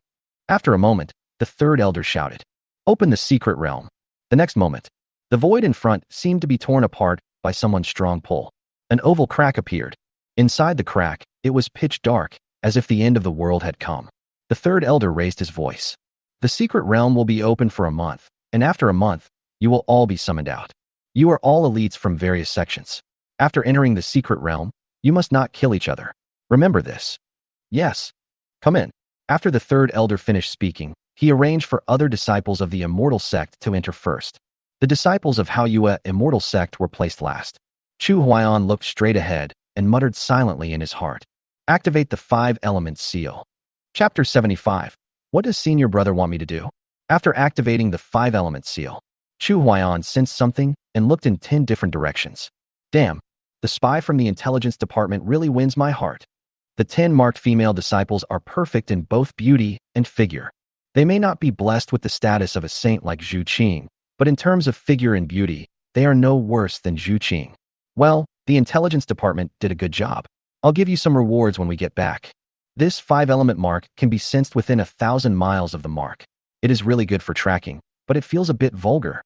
After a moment, the 3rd elder shouted, Open the secret realm. The next moment, the void in front seemed to be torn apart by someone's strong pull. An oval crack appeared. Inside the crack, it was pitch dark, as if the end of the world had come. The 3rd elder raised his voice. The secret realm will be open for a month, and after a month, you will all be summoned out. You are all elites from various sections. After entering the secret realm, you must not kill each other. Remember this. Yes. Come in. After the 3rd elder finished speaking, he arranged for other disciples of the immortal sect to enter first. The disciples of Haoyue immortal sect were placed last. Chu Huayan looked straight ahead and muttered silently in his heart. Activate the 5 elements seal. Chapter 75. What does senior brother want me to do? After activating the 5 elements seal, Chu Huayan sensed something and looked in 10 different directions. Damn, the spy from the intelligence department really wins my heart. The 10 marked female disciples are perfect in both beauty and figure. They may not be blessed with the status of a saint like Zhu Qing, but in terms of figure and beauty, they are no worse than Zhu Qing. Well, the intelligence department did a good job. I'll give you some rewards when we get back. This 5-element mark can be sensed within 1,000 miles of the mark. It is really good for tracking, but it feels a bit vulgar.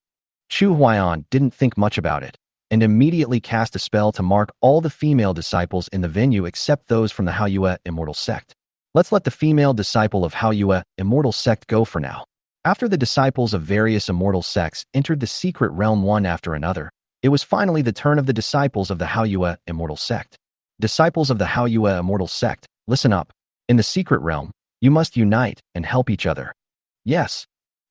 Chu Huayan didn't think much about it, and immediately cast a spell to mark all the female disciples in the venue except those from the Haoyue immortal sect. Let's let the female disciple of Haoyue immortal sect go for now. After the disciples of various immortal sects entered the secret realm one after another, it was finally the turn of the disciples of the Haoyue immortal sect. Disciples of the Haoyue immortal sect, listen up. In the secret realm, you must unite and help each other. Yes,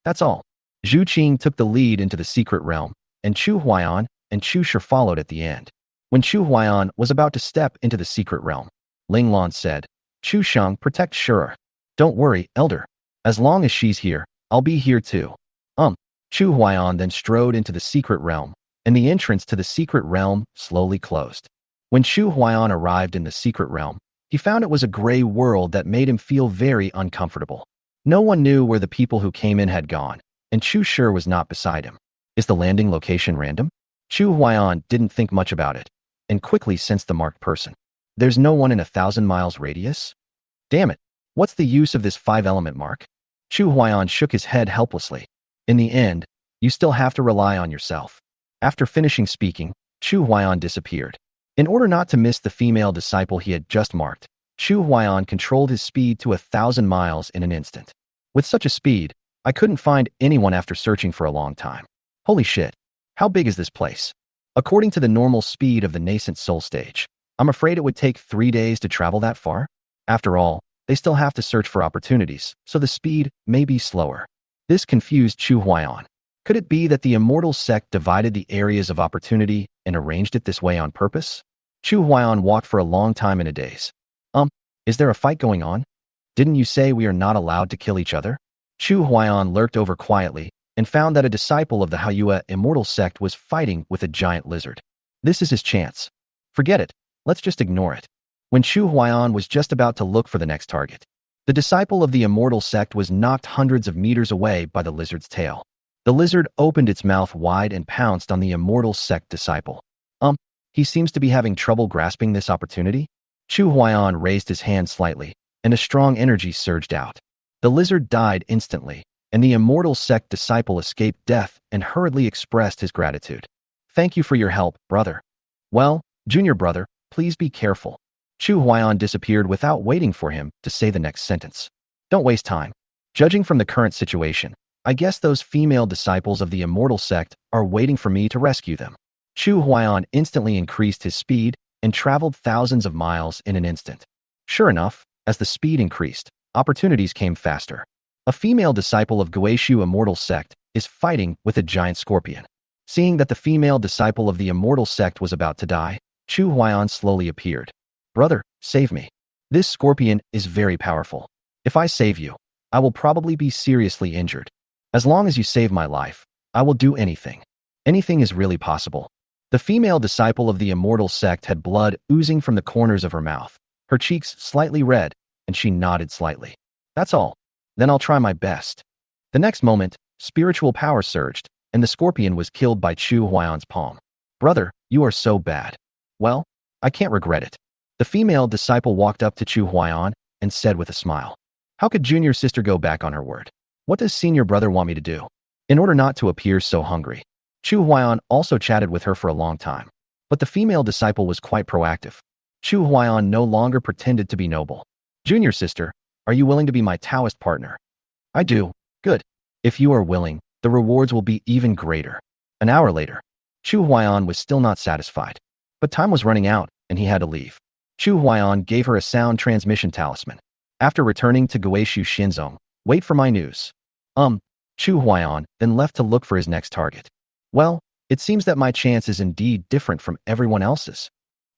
that's all. Zhu Qing took the lead into the secret realm, and Chu Huayan and Chu Shi followed at the end. When Chu Huayan was about to step into the secret realm, Ling Lan said, Chu Sheng, protect Shura. Don't worry, elder. As long as she's here, I'll be here too. Chu Huayan then strode into the secret realm, and the entrance to the secret realm slowly closed. When Chu Huayan arrived in the secret realm, he found it was a gray world that made him feel very uncomfortable. No one knew where the people who came in had gone, and Chu Shi was not beside him. Is the landing location random? Chu Huayan didn't think much about it, and quickly sensed the marked person. There's no one in 1,000 miles radius? Damn it. What's the use of this five-element mark? Chu Huaiyan shook his head helplessly. In the end, you still have to rely on yourself. After finishing speaking, Chu Huaiyan disappeared. In order not to miss the female disciple he had just marked, Chu Huaiyan controlled his speed to 1,000 miles in an instant. With such a speed, I couldn't find anyone after searching for a long time. Holy shit. How big is this place? According to the normal speed of the nascent soul stage, I'm afraid it would take 3 days to travel that far. After all, they still have to search for opportunities, so the speed may be slower. This confused Chu Huaiyan. Could it be that the immortal sect divided the areas of opportunity and arranged it this way on purpose? Chu Huaiyan walked for a long time in a daze. Is there a fight going on? Didn't you say we are not allowed to kill each other? Chu Huaiyan lurked over quietly and found that a disciple of the Haiyue immortal sect was fighting with a giant lizard. This is his chance. Forget it. Let's just ignore it. When Chu Huaiyan was just about to look for the next target, the disciple of the immortal sect was knocked hundreds of meters away by the lizard's tail. The lizard opened its mouth wide and pounced on the immortal sect disciple. He seems to be having trouble grasping this opportunity. Chu Huaiyan raised his hand slightly, and a strong energy surged out. The lizard died instantly, and the immortal sect disciple escaped death and hurriedly expressed his gratitude. Thank you for your help, brother. Well, junior brother, please be careful. Chu Huaiyan disappeared without waiting for him to say the next sentence. Don't waste time. Judging from the current situation, I guess those female disciples of the immortal sect are waiting for me to rescue them. Chu Huaiyan instantly increased his speed and traveled thousands of miles in an instant. Sure enough, as the speed increased, opportunities came faster. A female disciple of Guishu immortal sect is fighting with a giant scorpion. Seeing that the female disciple of the immortal sect was about to die, Chu Huaiyan slowly appeared. Brother, save me. This scorpion is very powerful. If I save you, I will probably be seriously injured. As long as you save my life, I will do anything. Anything is really possible. The female disciple of the immortal sect had blood oozing from the corners of her mouth, her cheeks slightly red, and she nodded slightly. That's all. Then I'll try my best. The next moment, spiritual power surged, and the scorpion was killed by Chu Huaiyan's palm. Brother, you are so bad. Well, I can't regret it. The female disciple walked up to Chu Huaiyan and said with a smile, how could junior sister go back on her word? What does senior brother want me to do? In order not to appear so hungry, Chu Huaiyan also chatted with her for a long time. But the female disciple was quite proactive. Chu Huaiyan no longer pretended to be noble. Junior sister, are you willing to be my Taoist partner? I do. Good. If you are willing, the rewards will be even greater. An hour later, Chu Huaiyan was still not satisfied. But time was running out, and he had to leave. Chu Huaiyan gave her a sound transmission talisman. After returning to Guishu Shinzong, wait for my news. Chu Huaiyan then left to look for his next target. Well, it seems that my chance is indeed different from everyone else's.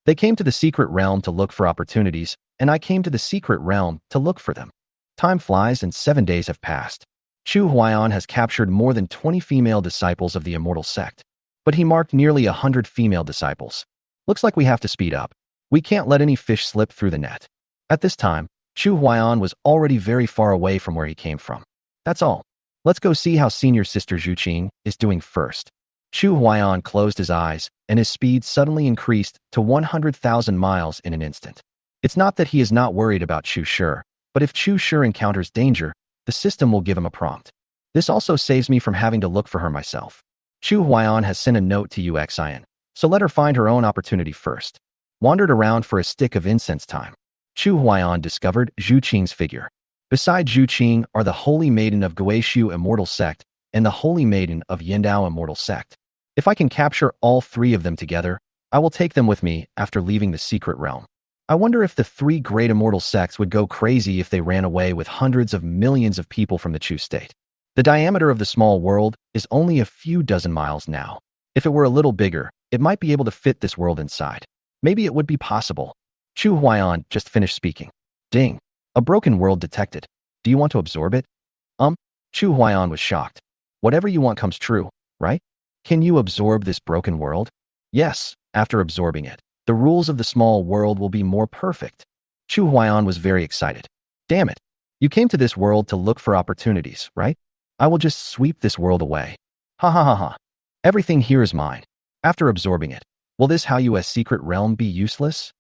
They came to the secret realm to look for opportunities, and I came to the secret realm to look for them. Time flies and 7 days have passed. Chu Huaiyan has captured more than 20 female disciples of the immortal sect, but he marked nearly 100 female disciples. Looks like we have to speed up. We can't let any fish slip through the net. At this time, Chu Huaiyan was already very far away from where he came from. That's all. Let's go see how senior sister Zhu Qing is doing first. Chu Huaiyan closed his eyes, and his speed suddenly increased to 100,000 miles in an instant. It's not that he is not worried about Chu Shi, but if Chu Shi encounters danger, the system will give him a prompt. This also saves me from having to look for her myself. Chu Huaiyan has sent a note to Uxian, so let her find her own opportunity first. Wandered around for a stick of incense time. Chu Huaiyan discovered Zhu Qing's figure. Beside Zhu Qing are the Holy Maiden of Guishu Immortal Sect and the Holy Maiden of Yindao Immortal Sect. If I can capture all three of them together, I will take them with me after leaving the secret realm. I wonder if the three great immortal sects would go crazy if they ran away with hundreds of millions of people from the Chu state. The diameter of the small world is only a few dozen miles now. If it were a little bigger, it might be able to fit this world inside. Maybe it would be possible. Chu Huaiyan just finished speaking. Ding. A broken world detected. Do you want to absorb it? Chu Huaiyan was shocked. Whatever you want comes true, right? Can you absorb this broken world? Yes, after absorbing it, the rules of the small world will be more perfect. Chu Huaiyan was very excited. Damn it. You came to this world to look for opportunities, right? I will just sweep this world away. Ha ha ha ha. Everything here is mine. After absorbing it, will this Haiyue's secret realm be useless?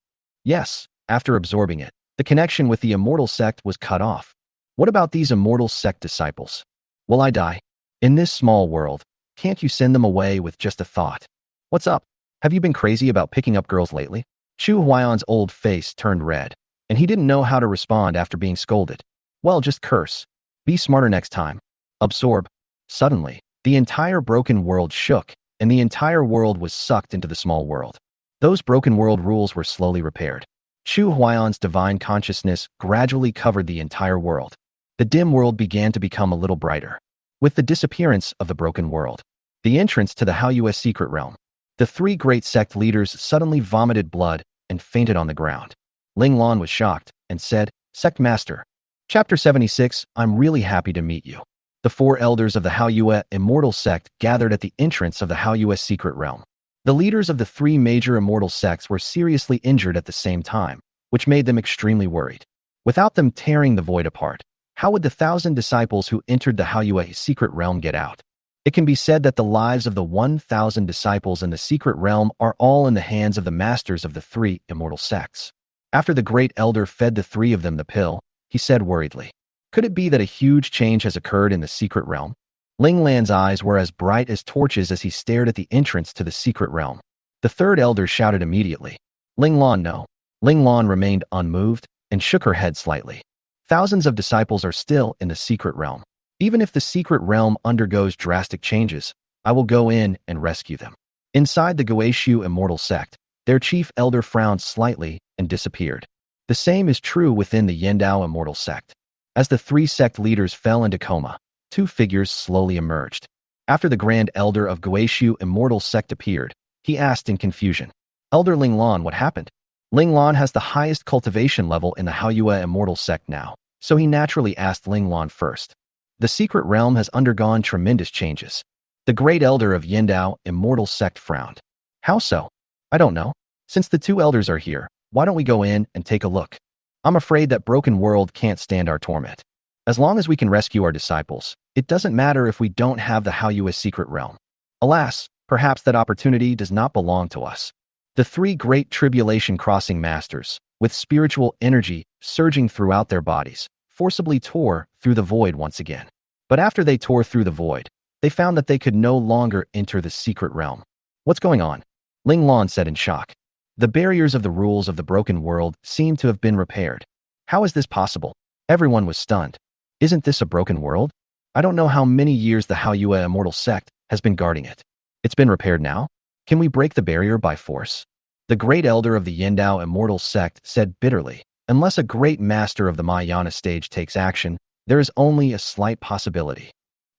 Yes, after absorbing it, The connection with the immortal sect was cut off. What about these immortal sect disciples? Will I die? In this small world, can't you send them away with just a thought? What's up? Have you been crazy about picking up girls lately? Chu Huayan's old face turned red, and he didn't know how to respond after being scolded. Well, just curse. Be smarter next time. Absorb. Suddenly, the entire broken world shook, and the entire world was sucked into the small world. Those broken world rules were slowly repaired. Chu Huayan's divine consciousness gradually covered the entire world. The dim world began to become a little brighter. With the disappearance of the broken world, the entrance to the Haoyue's secret realm, the three great sect leaders suddenly vomited blood and fainted on the ground. Ling Lan was shocked and said, Sect Master. Chapter 76, I'm really happy to meet you. The four elders of the Haoyue immortal sect gathered at the entrance of the Haoyue's secret realm. The leaders of the three major immortal sects were seriously injured at the same time, which made them extremely worried. Without them tearing the void apart, how would the 1,000 disciples who entered the Haoyue secret realm get out? It can be said that the lives of the 1,000 disciples in the secret realm are all in the hands of the masters of the three immortal sects. After the great elder fed the three of them the pill, he said worriedly, could it be that a huge change has occurred in the secret realm? Ling Lan's eyes were as bright as torches as he stared at the entrance to the secret realm. The third elder shouted immediately, Ling Lan, no. Ling Lan remained unmoved and shook her head slightly. Thousands of disciples are still in the secret realm. Even if the secret realm undergoes drastic changes, I will go in and rescue them. Inside the Guishu immortal sect, their chief elder frowned slightly and disappeared. The same is true within the Yendao immortal sect. As the three sect leaders fell into coma, two figures slowly emerged. After the grand elder of Guishu immortal sect appeared, he asked in confusion, Elder Ling Lan, what happened? Ling Lan has the highest cultivation level in the Haoyue immortal sect now, so he naturally asked Ling Lan first. The secret realm has undergone tremendous changes. The great elder of Yendao immortal sect frowned. How so? I don't know. Since the two elders are here, why don't we go in and take a look? I'm afraid that broken world can't stand our torment. As long as we can rescue our disciples, it doesn't matter if we don't have the Haoyue secret realm. Alas, perhaps that opportunity does not belong to us. The three great tribulation crossing masters, with spiritual energy surging throughout their bodies, forcibly tore through the void once again. But after they tore through the void, they found that they could no longer enter the secret realm. What's going on? Ling Lan said in shock. The barriers of the rules of the broken world seemed to have been repaired. How is this possible? Everyone was stunned. Isn't this a broken world? I don't know how many years the Haoyue immortal sect has been guarding it. It's been repaired now? Can we break the barrier by force? The great elder of the Yendao immortal sect said bitterly, unless a great master of the Mahayana stage takes action, there is only a slight possibility.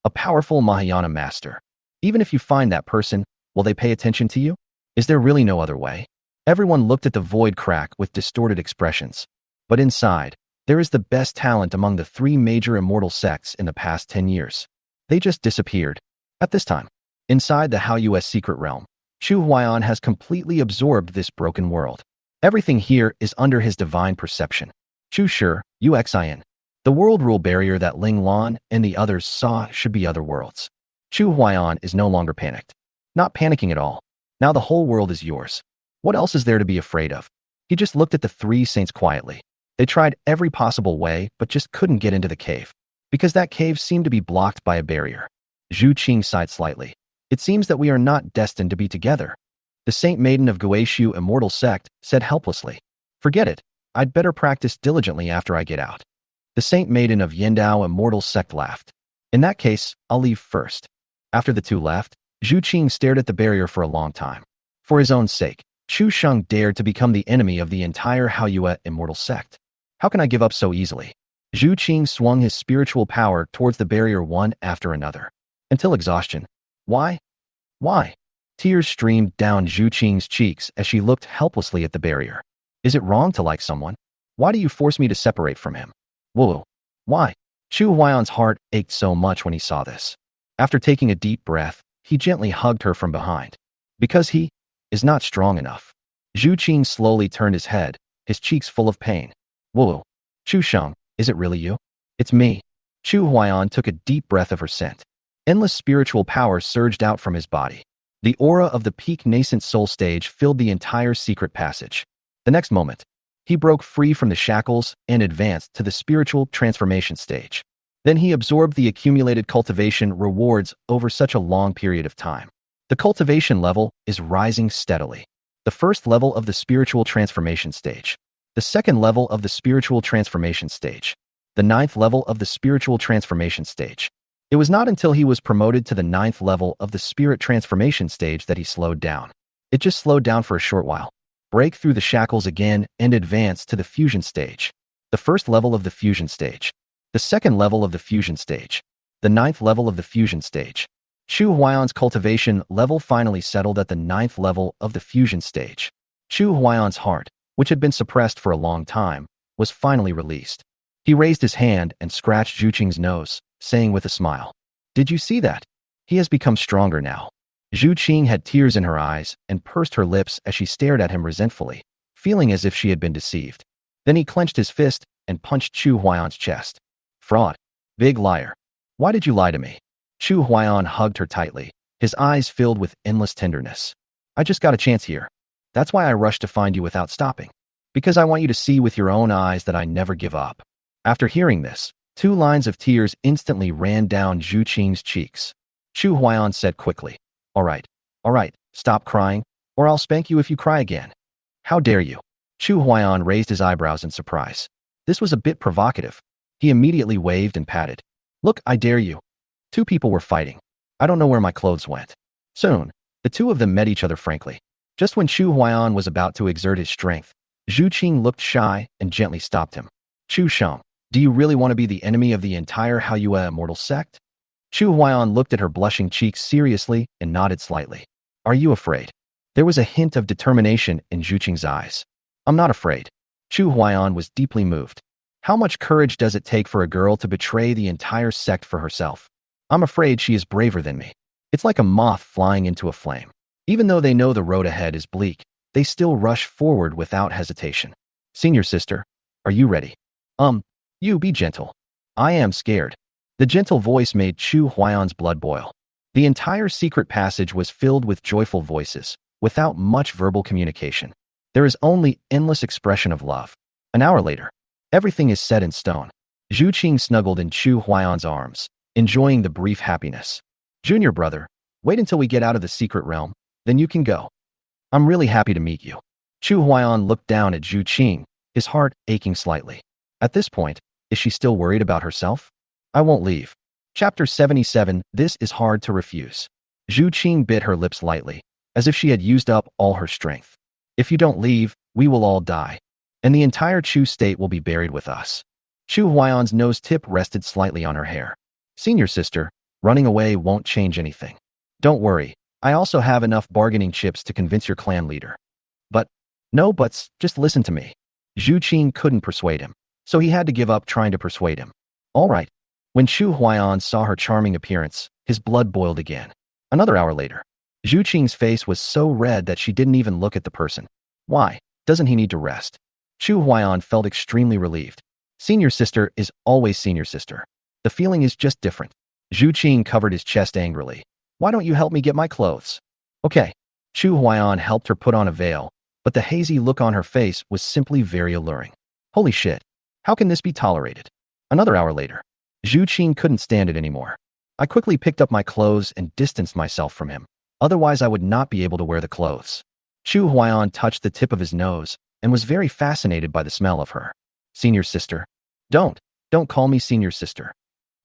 A powerful Mahayana master. Even if you find that person, will they pay attention to you? Is there really no other way? Everyone looked at the void crack with distorted expressions. But inside, there is the best talent among the three major immortal sects in the past 10 years. They just disappeared. At this time, inside the Haoyue's secret realm, Chu Huayan has completely absorbed this broken world. Everything here is under his divine perception. Chu Shi, Uxin. The world rule barrier that Ling Lan and the others saw should be other worlds. Chu Huayan is no longer panicked. Not panicking at all. Now the whole world is yours. What else is there to be afraid of? He just looked at the three saints quietly. They tried every possible way, but just couldn't get into the cave, because that cave seemed to be blocked by a barrier. Zhu Qing sighed slightly. It seems that we are not destined to be together. The Saint Maiden of Guishu immortal sect said helplessly. Forget it. I'd better practice diligently after I get out. The Saint Maiden of Yendao immortal sect laughed. In that case, I'll leave first. After the two left, Zhu Qing stared at the barrier for a long time. For his own sake, Chu Sheng dared to become the enemy of the entire Haoyue immortal sect. How can I give up so easily? Zhu Qing swung his spiritual power towards the barrier one after another, until exhaustion. Why? Why? Tears streamed down Zhu Qing's cheeks as she looked helplessly at the barrier. Is it wrong to like someone? Why do you force me to separate from him? Whoa. Why? Chu Huayan's heart ached so much when he saw this. After taking a deep breath, he gently hugged her from behind. Because he is not strong enough. Zhu Qing slowly turned his head, his cheeks full of pain. Whoa. Chu Sheng, is it really you? It's me. Chu Huayan took a deep breath of her scent. Endless spiritual power surged out from his body. The aura of the peak nascent soul stage filled the entire secret passage. The next moment, He broke free from the shackles and advanced to the spiritual transformation stage. Then he absorbed the accumulated cultivation rewards over such a long period of time. The cultivation level is rising steadily. The first level of the spiritual transformation stage. The second level of the spiritual transformation stage. The ninth level of the spiritual transformation stage. It was not until he was promoted to the ninth level of the spirit transformation stage that he slowed down. It just slowed down for a short while. Break through the shackles again and advance to the fusion stage. The first level of the fusion stage. The second level of the fusion stage. The ninth level of the fusion stage. Chu Huayan's cultivation level finally settled at the ninth level of the fusion stage. Chu Huayan's heart, which had been suppressed for a long time, was finally released. He raised his hand and scratched Zhu Qing's nose, saying with a smile, "Did you see that? He has become stronger now." Zhu Qing had tears in her eyes and pursed her lips as she stared at him resentfully, feeling as if she had been deceived. Then he clenched his fist and punched Chu Huayan's chest. "Fraud. Big liar. Why did you lie to me?" Chu Huayan hugged her tightly, his eyes filled with endless tenderness. "I just got a chance here. That's why I rushed to find you without stopping. Because I want you to see with your own eyes that I never give up." After hearing this, 2 lines of tears instantly ran down Zhu Qing's cheeks. Chu Huayan said quickly, all right, stop crying, or I'll spank you if you cry again." "How dare you?" Chu Huayan raised his eyebrows in surprise. This was a bit provocative. He immediately waved and patted. "Look, I dare you." 2 people were fighting. I don't know where my clothes went. Soon, the 2 of them met each other frankly. Just when Chu Huayan was about to exert his strength, Zhu Qing looked shy and gently stopped him. "Chu Sheng, do you really want to be the enemy of the entire Haoyue immortal sect?" Chu Huayan looked at her blushing cheeks seriously and nodded slightly. "Are you afraid?" There was a hint of determination in Zhu Qing's eyes. "I'm not afraid." Chu Huayan was deeply moved. How much courage does it take for a girl to betray the entire sect for herself? "I'm afraid she is braver than me." It's like a moth flying into a flame. Even though they know the road ahead is bleak, they still rush forward without hesitation. "Senior sister, are you ready?" You be gentle. I am scared." The gentle voice made Chu Huayan's blood boil. The entire secret passage was filled with joyful voices, without much verbal communication. There is only endless expression of love. An hour later, everything is set in stone. Zhu Qing snuggled in Chu Huayan's arms, enjoying the brief happiness. "Junior brother, wait until we get out of the secret realm, then you can go. I'm really happy to meet you." Chu Huayan looked down at Zhu Qing, his heart aching slightly. At this point, is she still worried about herself? "I won't leave." Chapter 77. This is hard to refuse. Zhu Qing bit her lips lightly, as if she had used up all her strength. "If you don't leave, we will all die, and the entire Chu state will be buried with us." Chu Huayan's nose tip rested slightly on her hair. "Senior sister, running away won't change anything. Don't worry, I also have enough bargaining chips to convince your clan leader." "But, no buts, just listen to me." Zhu Qing couldn't persuade him, so he had to give up trying to persuade him. "All right." When Chu Huayan saw her charming appearance, his blood boiled again. Another hour later, Zhu Qing's face was so red that she didn't even look at the person. Why? Doesn't he need to rest? Chu Huayan felt extremely relieved. Senior sister is always senior sister. The feeling is just different. Zhu Qing covered his chest angrily. "Why don't you help me get my clothes?" "Okay." Chu Huayan helped her put on a veil, but the hazy look on her face was simply very alluring. Holy shit. How can this be tolerated? Another hour later, Zhu Qing couldn't stand it anymore. "I quickly picked up my clothes and distanced myself from him. Otherwise, I would not be able to wear the clothes." Chu Huayan touched the tip of his nose and was very fascinated by the smell of her. "Senior sister." Don't call me senior sister."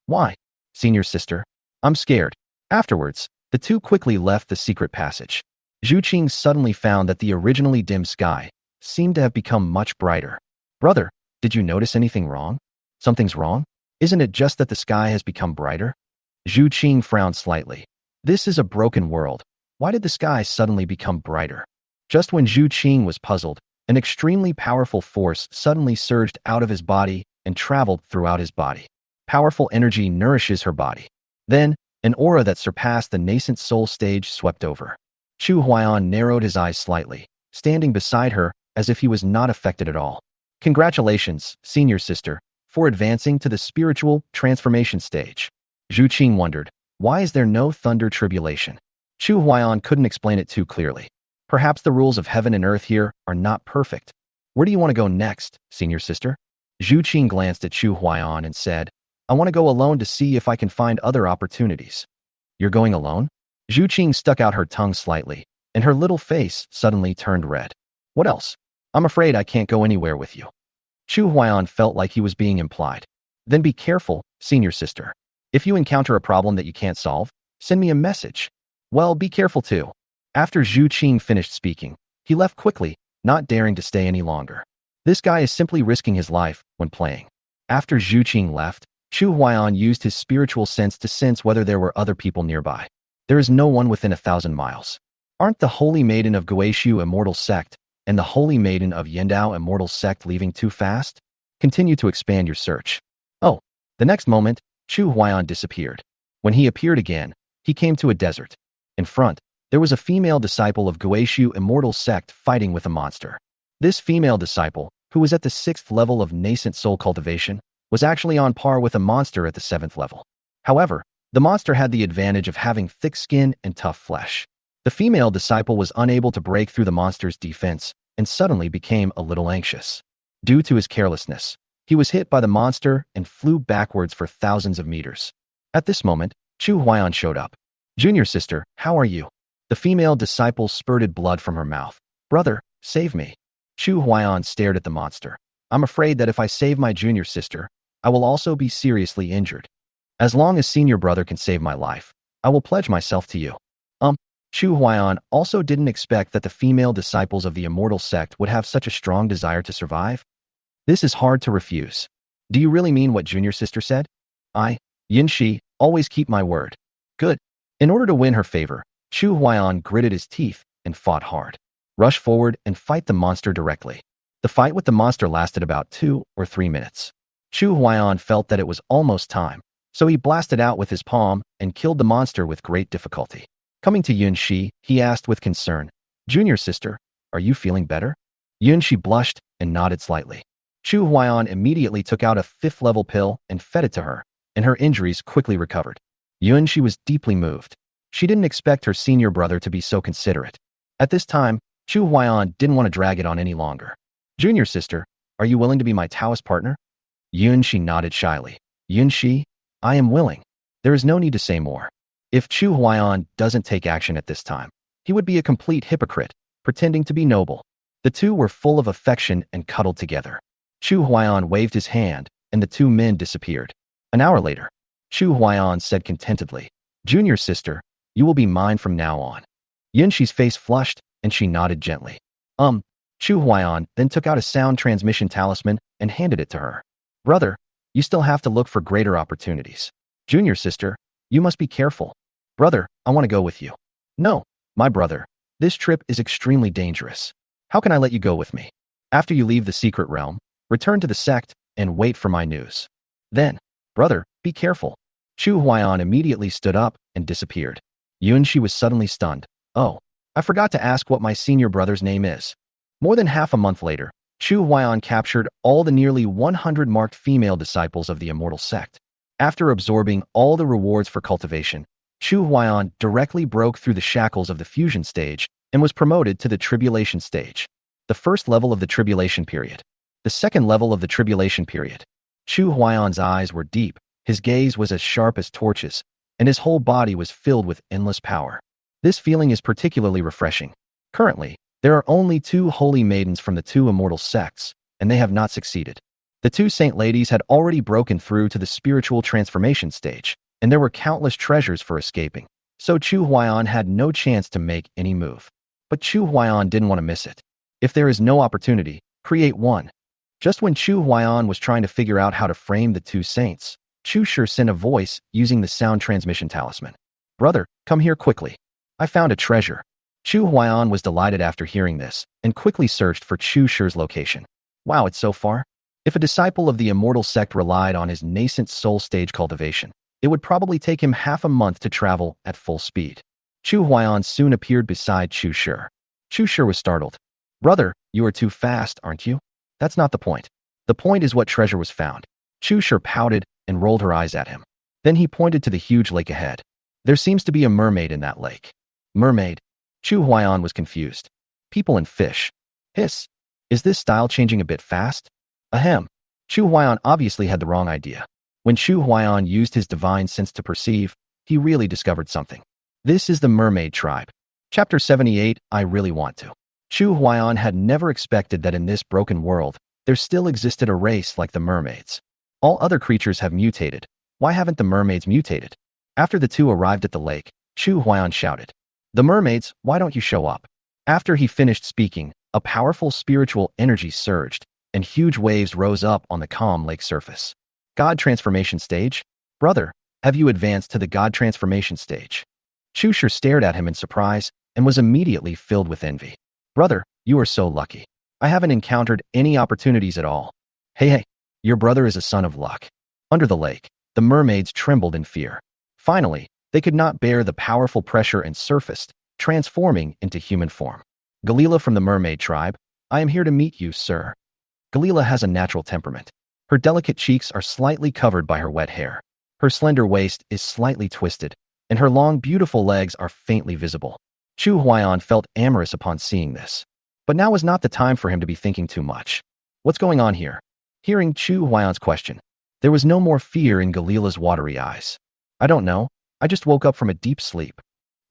"Why?" "Senior sister. I'm scared." Afterwards, the 2 quickly left the secret passage. Zhu Qing suddenly found that the originally dim sky seemed to have become much brighter. "Brother, did you notice anything wrong?" "Something's wrong? Isn't it just that the sky has become brighter?" Zhu Qing frowned slightly. This is a broken world. Why did the sky suddenly become brighter? Just when Zhu Qing was puzzled, an extremely powerful force suddenly surged out of his body and traveled throughout his body. Powerful energy nourishes her body. Then, an aura that surpassed the nascent soul stage swept over. Chu Huayan narrowed his eyes slightly, standing beside her as if he was not affected at all. "Congratulations, senior sister, for advancing to the spiritual transformation stage." Zhu Qing wondered, why is there no thunder tribulation? Chu Huayan couldn't explain it too clearly. Perhaps the rules of heaven and earth here are not perfect. Where do you want to go next, senior sister? Zhu Qing glanced at Chu Huaiyan and said, I want to go alone to see if I can find other opportunities. You're going alone? Zhu Qing stuck out her tongue slightly, and her little face suddenly turned red. What else? I'm afraid I can't go anywhere with you. Chu Huaiyan felt like he was being implied. Then be careful, senior sister. If you encounter a problem that you can't solve, send me a message. Well, be careful too. After Zhu Qing finished speaking, he left quickly, not daring to stay any longer. This guy is simply risking his life when playing. After Zhu Qing left, Chu Huaiyan used his spiritual sense to sense whether there were other people nearby. There is no one within 1,000 miles. Aren't the Holy Maiden of Guishu Immortal Sect and the Holy Maiden of Yindao Immortal Sect leaving too fast? Continue to expand your search. Oh, the next moment, Chu Huaiyan disappeared. When he appeared again, he came to a desert. In front, there was a female disciple of Guishu Immortal Sect fighting with a monster. This female disciple, who was at the 6th level of nascent soul cultivation, was actually on par with a monster at the 7th level. However, the monster had the advantage of having thick skin and tough flesh. The female disciple was unable to break through the monster's defense and suddenly became a little anxious. Due to his carelessness, he was hit by the monster and flew backwards for thousands of meters. At this moment, Chu Huaiyan showed up. Junior sister, how are you? The female disciple spurted blood from her mouth. Brother, save me. Chu Huaiyan stared at the monster. I'm afraid that if I save my junior sister, I will also be seriously injured. As long as senior brother can save my life, I will pledge myself to you. Chu Huaiyan also didn't expect that the female disciples of the Immortal Sect would have such a strong desire to survive. This is hard to refuse. Do you really mean what junior sister said? I, Yin Shi, always keep my word. Good. In order to win her favor, Chu Huaiyan gritted his teeth and fought hard. Rush forward and fight the monster directly. The fight with the monster lasted about 2 or 3 minutes. Chu Huaiyan felt that it was almost time, so he blasted out with his palm and killed the monster with great difficulty. Coming to Yun Shi, he asked with concern, Junior sister, are you feeling better? Yun Shi blushed and nodded slightly. Chu Huaiyan immediately took out a 5th level pill and fed it to her, and her injuries quickly recovered. Yun Shi was deeply moved. She didn't expect her senior brother to be so considerate. At this time, Chu Huaiyan didn't want to drag it on any longer. Junior sister, are you willing to be my Taoist partner? Yun Shi nodded shyly. Yun Shi, I am willing. There is no need to say more. If Chu Huaiyan doesn't take action at this time, he would be a complete hypocrite, pretending to be noble. The two were full of affection and cuddled together. Chu Huaiyan waved his hand, and the two men disappeared. An hour later, Chu Huaiyan said contentedly, Junior sister, you will be mine from now on. Yin Shi's face flushed, and she nodded gently. Chu Huaiyan then took out a sound transmission talisman and handed it to her. Brother, you still have to look for greater opportunities. Junior sister, you must be careful. Brother, I want to go with you. No, my brother, this trip is extremely dangerous. How can I let you go with me? After you leave the secret realm, return to the sect and wait for my news. Then, brother, be careful. Chu Huaiyan immediately stood up and disappeared. Yun Shi was suddenly stunned. Oh, I forgot to ask what my senior brother's name is. More than half a month later, Chu Huaiyan captured all the nearly 100 marked female disciples of the Immortal Sect. After absorbing all the rewards for cultivation, Chu Huaiyan directly broke through the shackles of the fusion stage and was promoted to the tribulation stage. The first level of the tribulation period. The second level of the tribulation period. Chu Huaiyan's eyes were deep, his gaze was as sharp as torches, and his whole body was filled with endless power. This feeling is particularly refreshing. Currently, there are only 2 holy maidens from the 2 immortal sects, and they have not succeeded. The 2 saint ladies had already broken through to the spiritual transformation stage, and there were countless treasures for escaping, so Chu Huaiyan had no chance to make any move. But Chu Huaiyan didn't want to miss it. If there is no opportunity, create one. Just when Chu Huaiyan was trying to figure out how to frame the 2 saints, Chu Shi sent a voice using the sound transmission talisman. Brother, come here quickly. I found a treasure. Chu Huaiyan was delighted after hearing this, and quickly searched for Chu Shi's location. Wow, it's so far. If a disciple of the Immortal Sect relied on his nascent soul stage cultivation, it would probably take him half a month to travel at full speed. Chu Huaiyan soon appeared beside Chu Shi. Chu Shi was startled. Brother, you are too fast, aren't you? That's not the point. The point is what treasure was found. Chu Shi pouted and rolled her eyes at him. Then he pointed to the huge lake ahead. There seems to be a mermaid in that lake. Mermaid? Chu Huaiyan was confused. People and fish. Hiss. Is this style changing a bit fast? Ahem. Chu Huaiyan obviously had the wrong idea. When Chu Huaiyan used his divine sense to perceive, he really discovered something. This is the mermaid tribe. Chapter 78, I really want to. Chu Huaiyan had never expected that in this broken world, there still existed a race like the mermaids. All other creatures have mutated. Why haven't the mermaids mutated? After the two arrived at the lake, Chu Huaiyan shouted, "The mermaids, why don't you show up?" After he finished speaking, a powerful spiritual energy surged, and huge waves rose up on the calm lake surface. God transformation stage? Brother, have you advanced to the God transformation stage? Chu Shi stared at him in surprise and was immediately filled with envy. Brother, you are so lucky. I haven't encountered any opportunities at all. Hey, your brother is a son of luck. Under the lake, the mermaids trembled in fear. Finally, they could not bear the powerful pressure and surfaced, transforming into human form. Galila from the mermaid tribe, I am here to meet you, sir. Galila has a natural temperament. Her delicate cheeks are slightly covered by her wet hair. Her slender waist is slightly twisted, and her long, beautiful legs are faintly visible. Chu Huaiyan felt amorous upon seeing this. But now was not the time for him to be thinking too much. What's going on here? Hearing Chu Huaiyan's question, there was no more fear in Galila's watery eyes. I don't know. I just woke up from a deep sleep.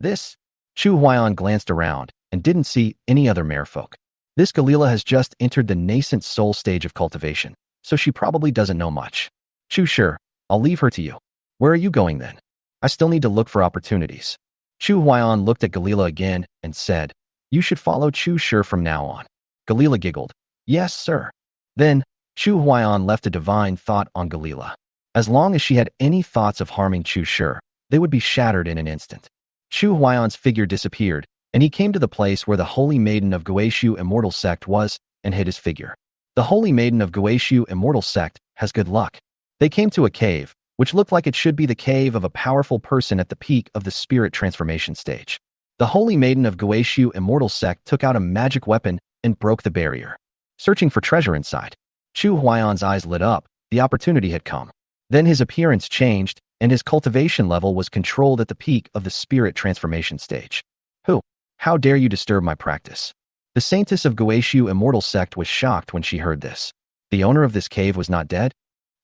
This? Chu Huaiyan glanced around and didn't see any other merfolk. This Galila has just entered the nascent soul stage of cultivation, so she probably doesn't know much. Chu Shi, I'll leave her to you. Where are you going then? I still need to look for opportunities. Chu Huaiyan looked at Galila again and said, You should follow Chu Shi from now on. Galila giggled. Yes, sir. Then, Chu Huaiyan left a divine thought on Galila. As long as she had any thoughts of harming Chu Shi, they would be shattered in an instant. Chu Huaiyan's figure disappeared, and he came to the place where the Holy Maiden of Guishu Immortal Sect was and hid his figure. The Holy Maiden of Guishu Immortal Sect has good luck. They came to a cave, which looked like it should be the cave of a powerful person at the peak of the spirit transformation stage. The Holy Maiden of Guishu Immortal Sect took out a magic weapon and broke the barrier. Searching for treasure inside, Chu Huaiyan's eyes lit up. The opportunity had come. Then his appearance changed, and his cultivation level was controlled at the peak of the spirit transformation stage. Who? How dare you disturb my practice? The Saintess of Guishu Immortal Sect was shocked when she heard this. The owner of this cave was not dead?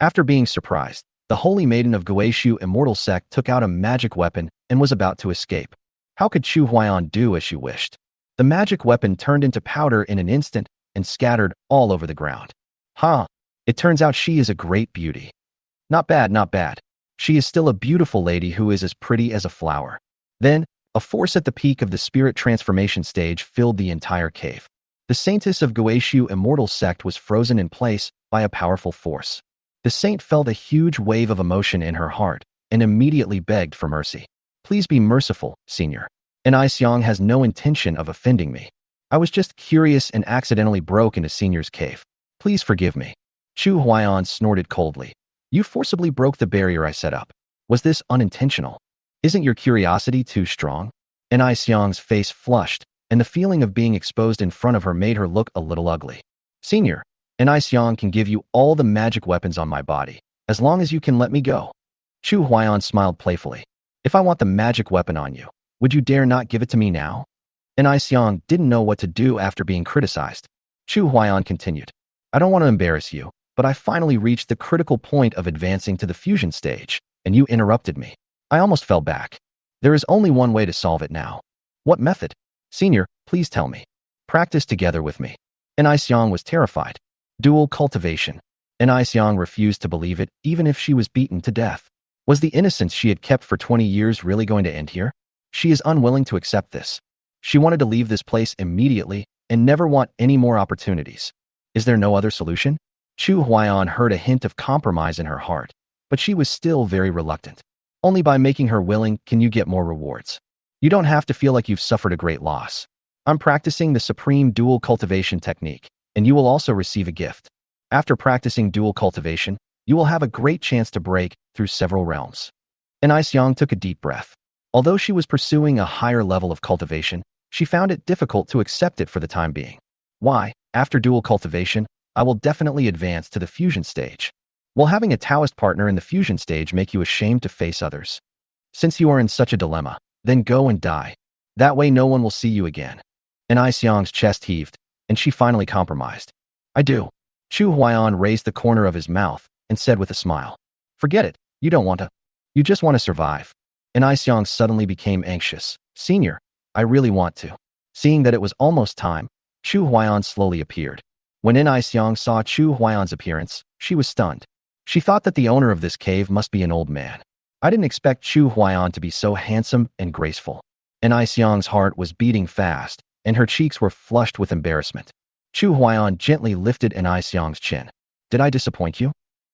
After being surprised, the Holy Maiden of Guishu Immortal Sect took out a magic weapon and was about to escape. How could Chu Huaiyan do as she wished? The magic weapon turned into powder in an instant and scattered all over the ground. It turns out she is a great beauty. Not bad, not bad. She is still a beautiful lady who is as pretty as a flower. Then, a force at the peak of the spirit transformation stage filled the entire cave. The Saintess of Guishu Immortal Sect was frozen in place by a powerful force. The saint felt a huge wave of emotion in her heart and immediately begged for mercy. Please be merciful, Senior. And Xiang has no intention of offending me. I was just curious and accidentally broke into Senior's cave. Please forgive me. Chu Huaiyan snorted coldly. You forcibly broke the barrier I set up. Was this unintentional? Isn't your curiosity too strong? And Xiang's face flushed, and the feeling of being exposed in front of her made her look a little ugly. Senior, and Xiang can give you all the magic weapons on my body, as long as you can let me go. Chu Huaiyan smiled playfully. If I want the magic weapon on you, would you dare not give it to me now? And Xiang didn't know what to do after being criticized. Chu Huaiyan continued. I don't want to embarrass you, but I finally reached the critical point of advancing to the fusion stage, and you interrupted me. I almost fell back. There is only one way to solve it now. What method? Senior, please tell me. Practice together with me. And Xiang was terrified. Dual cultivation. And Xiang refused to believe it, even if she was beaten to death. Was the innocence she had kept for 20 years really going to end here? She is unwilling to accept this. She wanted to leave this place immediately and never want any more opportunities. Is there no other solution? Chu Huaiyan heard a hint of compromise in her heart, but she was still very reluctant. Only by making her willing can you get more rewards. You don't have to feel like you've suffered a great loss. I'm practicing the supreme dual cultivation technique, and you will also receive a gift. After practicing dual cultivation, you will have a great chance to break through several realms. And Xiang took a deep breath. Although she was pursuing a higher level of cultivation, she found it difficult to accept it for the time being. Why, after dual cultivation, I will definitely advance to the fusion stage. Will having a Taoist partner in the fusion stage make you ashamed to face others? Since you are in such a dilemma, then go and die. That way no one will see you again. And Xiang's chest heaved, and she finally compromised. I do. Chu Huaiyan raised the corner of his mouth and said with a smile. Forget it. You don't want to. You just want to survive. And Xiang suddenly became anxious. Senior, I really want to. Seeing that it was almost time, Chu Huaiyan slowly appeared. When Xiang saw Chu Huaiyan's appearance, she was stunned. She thought that the owner of this cave must be an old man. I didn't expect Chu Huaiyan to be so handsome and graceful. Xiang's heart was beating fast, and her cheeks were flushed with embarrassment. Chu Huaiyan gently lifted Xiang's chin. Did I disappoint you?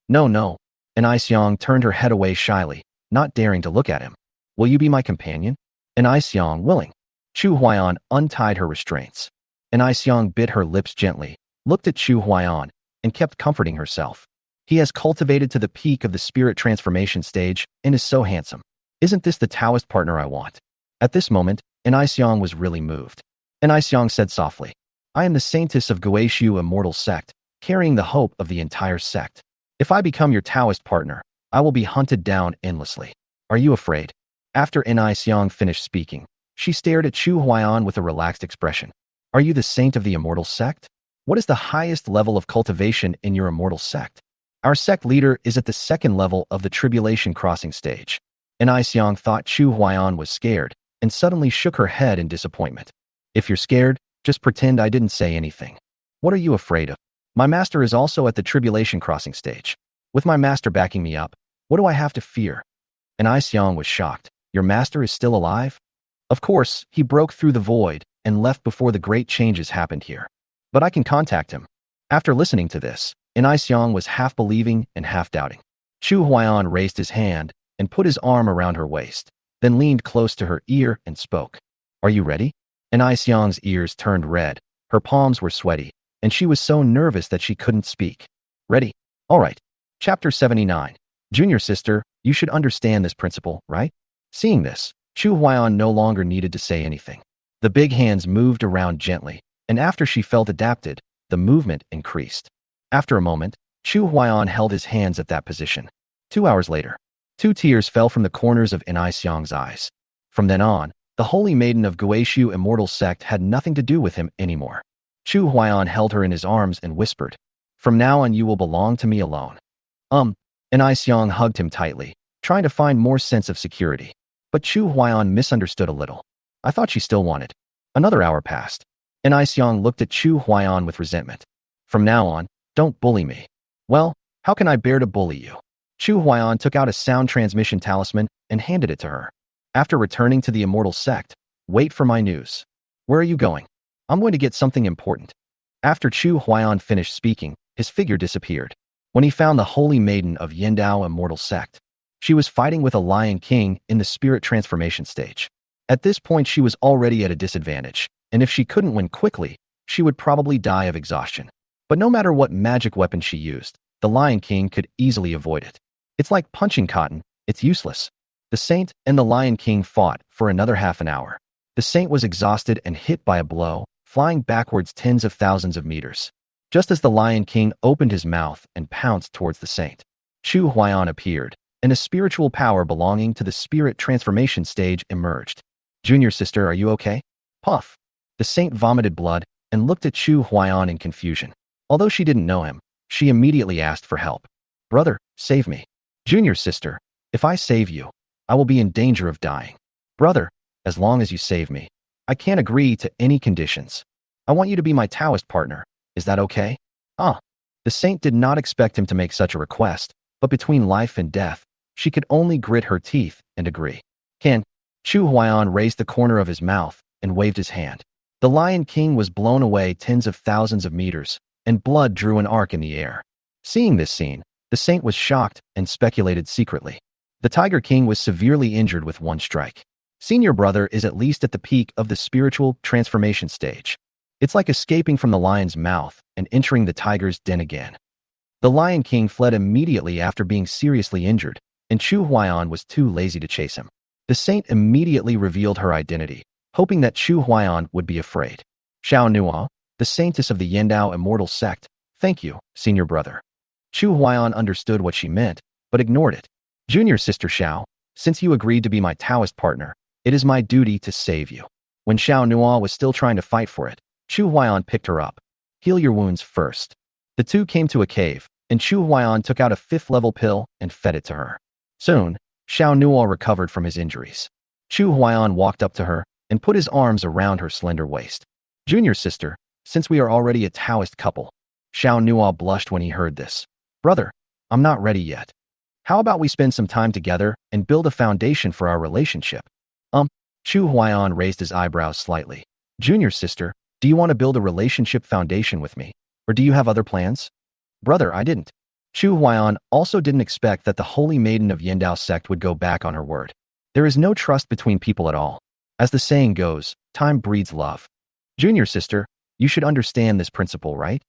No, no. Xiang turned her head away shyly, not daring to look at him. Will you be my companion? Xiang willing. Chu Huaiyan untied her restraints. Xiang bit her lips gently, looked at Chu Huaiyan, and kept comforting herself. He has cultivated to the peak of the spirit transformation stage and is so handsome. Isn't this the Taoist partner I want? At this moment, Xiang was really moved. Xiang said softly, I am the saintess of Guishu immortal sect, carrying the hope of the entire sect. If I become your Taoist partner, I will be hunted down endlessly. Are you afraid? After Xiang finished speaking, she stared at Chu Huaiyan with a relaxed expression. Are you the saint of the immortal sect? What is the highest level of cultivation in your immortal sect? Our sect leader is at the second level of the tribulation crossing stage. Xiang thought Chu Huaiyan was scared and suddenly shook her head in disappointment. If you're scared, just pretend I didn't say anything. What are you afraid of? My master is also at the tribulation crossing stage. With my master backing me up, what do I have to fear? Xiang was shocked. Your master is still alive? Of course, he broke through the void and left before the great changes happened here. But I can contact him. After listening to this, Xiang was half believing and half doubting. Chu Huaiyan raised his hand and put his arm around her waist, then leaned close to her ear and spoke. Are you ready? Xiang's ears turned red, her palms were sweaty, and she was so nervous that she couldn't speak. Ready? All right. Chapter 79. Junior sister, you should understand this principle, right? Seeing this, Chu Huaiyan no longer needed to say anything. The big hands moved around gently, and after she felt adapted, the movement increased. After a moment, Chu Huaiyan held his hands at that position. 2 hours later, 2 tears fell from the corners of Xiang's eyes. From then on, the holy maiden of Guishu immortal sect had nothing to do with him anymore. Chu Huaiyan held her in his arms and whispered, From now on you will belong to me alone. Xiang hugged him tightly, trying to find more sense of security. But Chu Huaiyan misunderstood a little. I thought she still wanted. Another hour passed. Xiang looked at Chu Huaiyan with resentment. From now on, don't bully me. Well, how can I bear to bully you? Chu Huaiyan took out a sound transmission talisman and handed it to her. After returning to the immortal sect, wait for my news. Where are you going? I'm going to get something important. After Chu Huaiyan finished speaking, his figure disappeared. When he found the holy maiden of Yindao immortal sect, she was fighting with a lion king in the spirit transformation stage. At this point, she was already at a disadvantage, and if she couldn't win quickly, she would probably die of exhaustion. But no matter what magic weapon she used, the Lion King could easily avoid it. It's like punching cotton, it's useless. The Saint and the Lion King fought for another half an hour. The Saint was exhausted and hit by a blow, flying backwards tens of thousands of meters. Just as the Lion King opened his mouth and pounced towards the Saint, Chu Huaiyan appeared, and a spiritual power belonging to the spirit transformation stage emerged. Junior sister, are you okay? Puff. The Saint vomited blood and looked at Chu Huaiyan in confusion. Although she didn't know him, she immediately asked for help. Brother, save me. Junior sister, if I save you, I will be in danger of dying. Brother, as long as you save me, I can't agree to any conditions. I want you to be my Taoist partner. Is that okay? The Saint did not expect him to make such a request, but between life and death, she could only grit her teeth and agree. Can? Chu Huaiyan raised the corner of his mouth and waved his hand. The Lion King was blown away tens of thousands of meters, and blood drew an arc in the air. Seeing this scene, the Saint was shocked and speculated secretly. The Tiger King was severely injured with one strike. Senior brother is at least at the peak of the spiritual transformation stage. It's like escaping from the lion's mouth and entering the tiger's den again. The Lion King fled immediately after being seriously injured, and Chu Huaiyan was too lazy to chase him. The Saint immediately revealed her identity, hoping that Chu Huaiyan would be afraid. Xiao Nuo, the saintess of the Yindao immortal sect, thank you, senior brother. Chu Huaiyan understood what she meant, but ignored it. Junior sister Xiao, since you agreed to be my Taoist partner, it is my duty to save you. When Xiao Nuo was still trying to fight for it, Chu Huaiyan picked her up, Heal your wounds first. The two came to a cave, and Chu Huaiyan took out a 5th-level pill and fed it to her. Soon, Xiao Nuo recovered from his injuries. Chu Huaiyan walked up to her and put his arms around her slender waist. Junior sister, since we are already a Taoist couple. Xiao Nuo blushed when he heard this. Brother, I'm not ready yet. How about we spend some time together and build a foundation for our relationship? Chu Huaiyan raised his eyebrows slightly. Junior sister, do you want to build a relationship foundation with me? Or do you have other plans? Brother, I didn't. Chu Huaiyan also didn't expect that the holy maiden of Yindao sect would go back on her word. There is no trust between people at all. As the saying goes, time breeds love. Junior sister, you should understand this principle, right?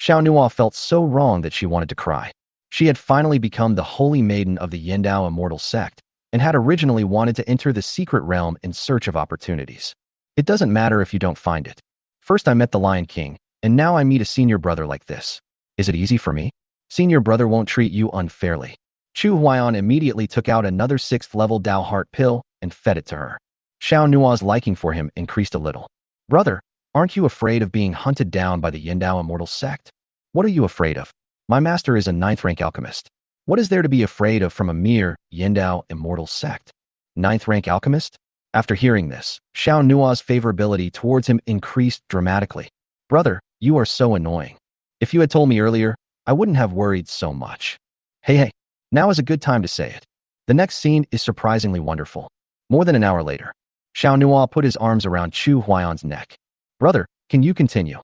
Xiao Nuo felt so wrong that she wanted to cry. She had finally become the holy maiden of the Yindao immortal sect, and had originally wanted to enter the secret realm in search of opportunities. It doesn't matter if you don't find it. First I met the Lion King, and now I meet a senior brother like this. Is it easy for me? Senior brother won't treat you unfairly. Chu Huaiyan immediately took out another 6th-level Dao Heart pill and fed it to her. Xiao Nuo's liking for him increased a little. Brother, aren't you afraid of being hunted down by the Yindao immortal sect? What are you afraid of? My master is a 9th-rank alchemist. What is there to be afraid of from a mere Yindao immortal sect? 9th-rank alchemist? After hearing this, Xiao Nuo's favorability towards him increased dramatically. Brother, you are so annoying. If you had told me earlier, I wouldn't have worried so much. Hey, now is a good time to say it. The next scene is surprisingly wonderful. More than an hour later, Xiao Nuo put his arms around Chu Huaiyan's neck. Brother, can you continue?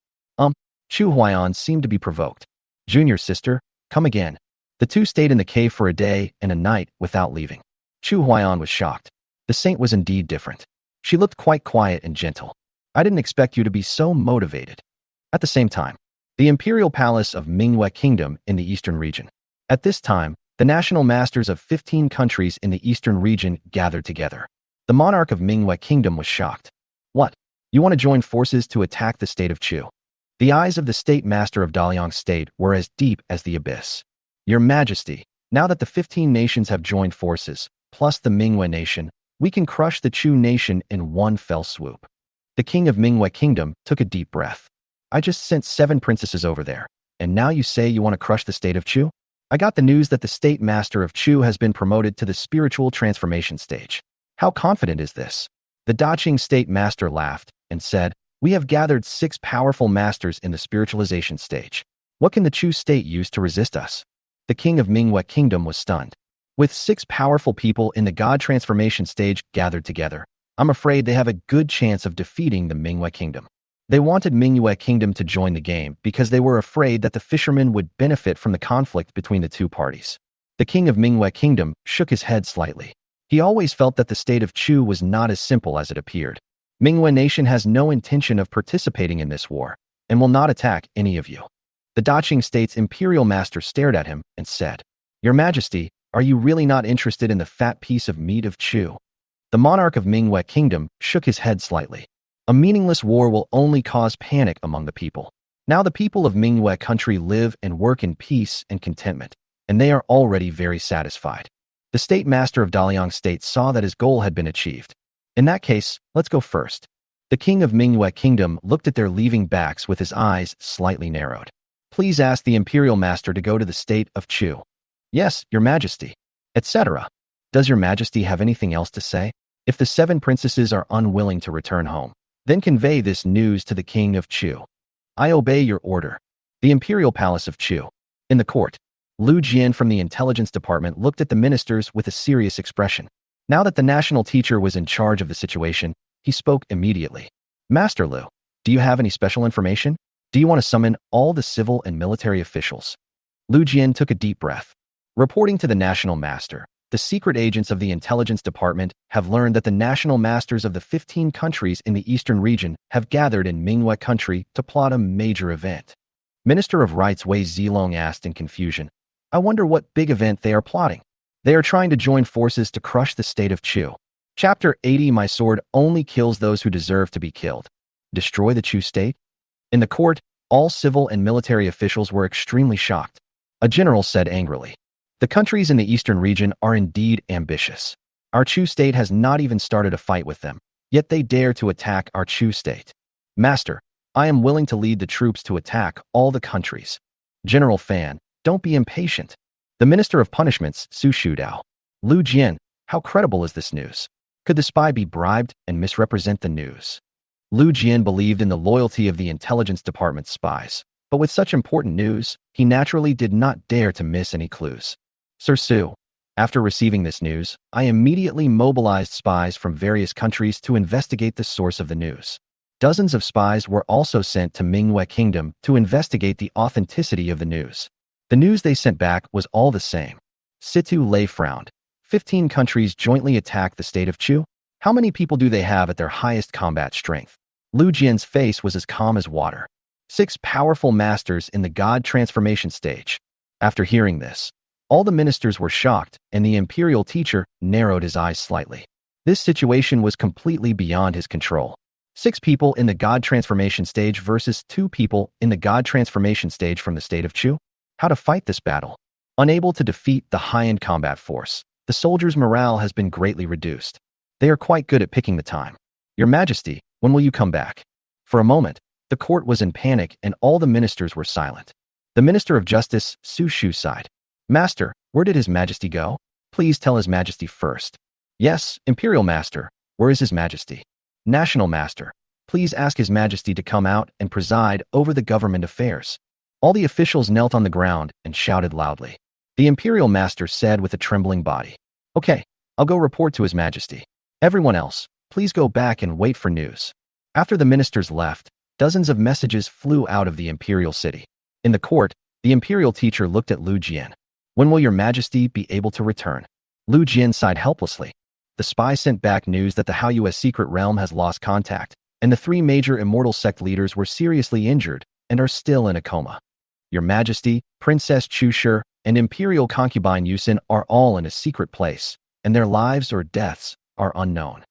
Chu Huaiyan seemed to be provoked. Junior sister, come again. The two stayed in the cave for a day and a night without leaving. Chu Huaiyan was shocked. The saint was indeed different. She looked quite quiet and gentle. I didn't expect you to be so motivated. At the same time, the imperial palace of manhwa Kingdom in the eastern region. At this time, the national masters of 15 countries in the eastern region gathered together. The monarch of manhwa Kingdom was shocked. What? You want to join forces to attack the state of Chu? The eyes of the state master of Daliang State were as deep as the abyss. Your Majesty, now that the 15 nations have joined forces, plus the Mingwe nation, we can crush the Chu nation in one fell swoop. The king of Mingwe Kingdom took a deep breath. I just sent 7 princesses over there, and now you say you want to crush the state of Chu? I got the news that the state master of Chu has been promoted to the spiritual transformation stage. How confident is this? The Daqing state master laughed and said, we have gathered 6 powerful masters in the spiritualization stage. What can the Chu state use to resist us? The king of Mingwe Kingdom was stunned. With 6 powerful people in the God transformation stage gathered together, I'm afraid they have a good chance of defeating the Mingwe Kingdom. They wanted Mingwe Kingdom to join the game because they were afraid that the fishermen would benefit from the conflict between the two parties. The king of Mingwe Kingdom shook his head slightly. He always felt that the state of Chu was not as simple as it appeared. Mingwe nation has no intention of participating in this war and will not attack any of you. The Daqing state's imperial master stared at him and said, Your Majesty, are you really not interested in the fat piece of meat of Chu? The monarch of Mingwe Kingdom shook his head slightly. A meaningless war will only cause panic among the people. Now the people of Mingwe country live and work in peace and contentment, and they are already very satisfied. The state master of Daliang State saw that his goal had been achieved. In that case, let's go first. The king of Mingwe Kingdom looked at their leaving backs with his eyes slightly narrowed. Please ask the imperial master to go to the state of Chu. Yes, your majesty, etc. Does your majesty have anything else to say? If the 7 princesses are unwilling to return home, then convey this news to the king of Chu. I obey your order. The imperial palace of Chu. In the court, Lu Jian from the intelligence department looked at the ministers with a serious expression. Now that the national teacher was in charge of the situation, he spoke immediately. Master Lu, do you have any special information? Do you want to summon all the civil and military officials? Lu Jian took a deep breath. Reporting to the national master, the secret agents of the intelligence department have learned that the national masters of the 15 countries in the eastern region have gathered in Mingwe country to plot a major event. Minister of Rights Wei Zilong asked in confusion, I wonder what big event they are plotting. They are trying to join forces to crush the state of Chu. Chapter 80 My sword only kills those who deserve to be killed. Destroy the Chu state? In the court, all civil and military officials were extremely shocked. A general said angrily, The countries in the eastern region are indeed ambitious. Our Chu state has not even started a fight with them, yet they dare to attack our Chu state. Master, I am willing to lead the troops to attack all the countries. General Fan, don't be impatient. The Minister of Punishments, Su Shudao. Lu Jian, how credible is this news? Could the spy be bribed and misrepresent the news? Lu Jian believed in the loyalty of the intelligence department's spies, but with such important news, he naturally did not dare to miss any clues. Sir Su, after receiving this news, I immediately mobilized spies from various countries to investigate the source of the news. Dozens of spies were also sent to Manhwa Kingdom to investigate the authenticity of the news. The news they sent back was all the same. Situ Lei frowned. 15 countries jointly attacked the state of Chu? How many people do they have at their highest combat strength? Lu Jian's face was as calm as water. 6 powerful masters in the God transformation stage. After hearing this, all the ministers were shocked, and the imperial teacher narrowed his eyes slightly. This situation was completely beyond his control. 6 people in the God transformation stage versus 2 people in the God transformation stage from the state of Chu? How to fight this battle? Unable to defeat the high-end combat force, the soldiers' morale has been greatly reduced. They are quite good at picking the time. Your Majesty, when will you come back? For a moment, the court was in panic and all the ministers were silent. The Minister of Justice, Su Shu, sighed. Master, where did His Majesty go? Please tell His Majesty first. Yes, Imperial Master, where is His Majesty? National Master, please ask His Majesty to come out and preside over the government affairs. All the officials knelt on the ground and shouted loudly. The Imperial Master said with a trembling body, Okay, I'll go report to His Majesty. Everyone else, please go back and wait for news. After the ministers left, dozens of messages flew out of the imperial city. In the court, the imperial teacher looked at Lu Jian. When will Your Majesty be able to return? Lu Jian sighed helplessly. The spy sent back news that the Haoyue's secret realm has lost contact, and the 3 major immortal sect leaders were seriously injured and are still in a coma. Your Majesty, Princess Chushi, and Imperial concubine Yusin are all in a secret place, and their lives or deaths are unknown.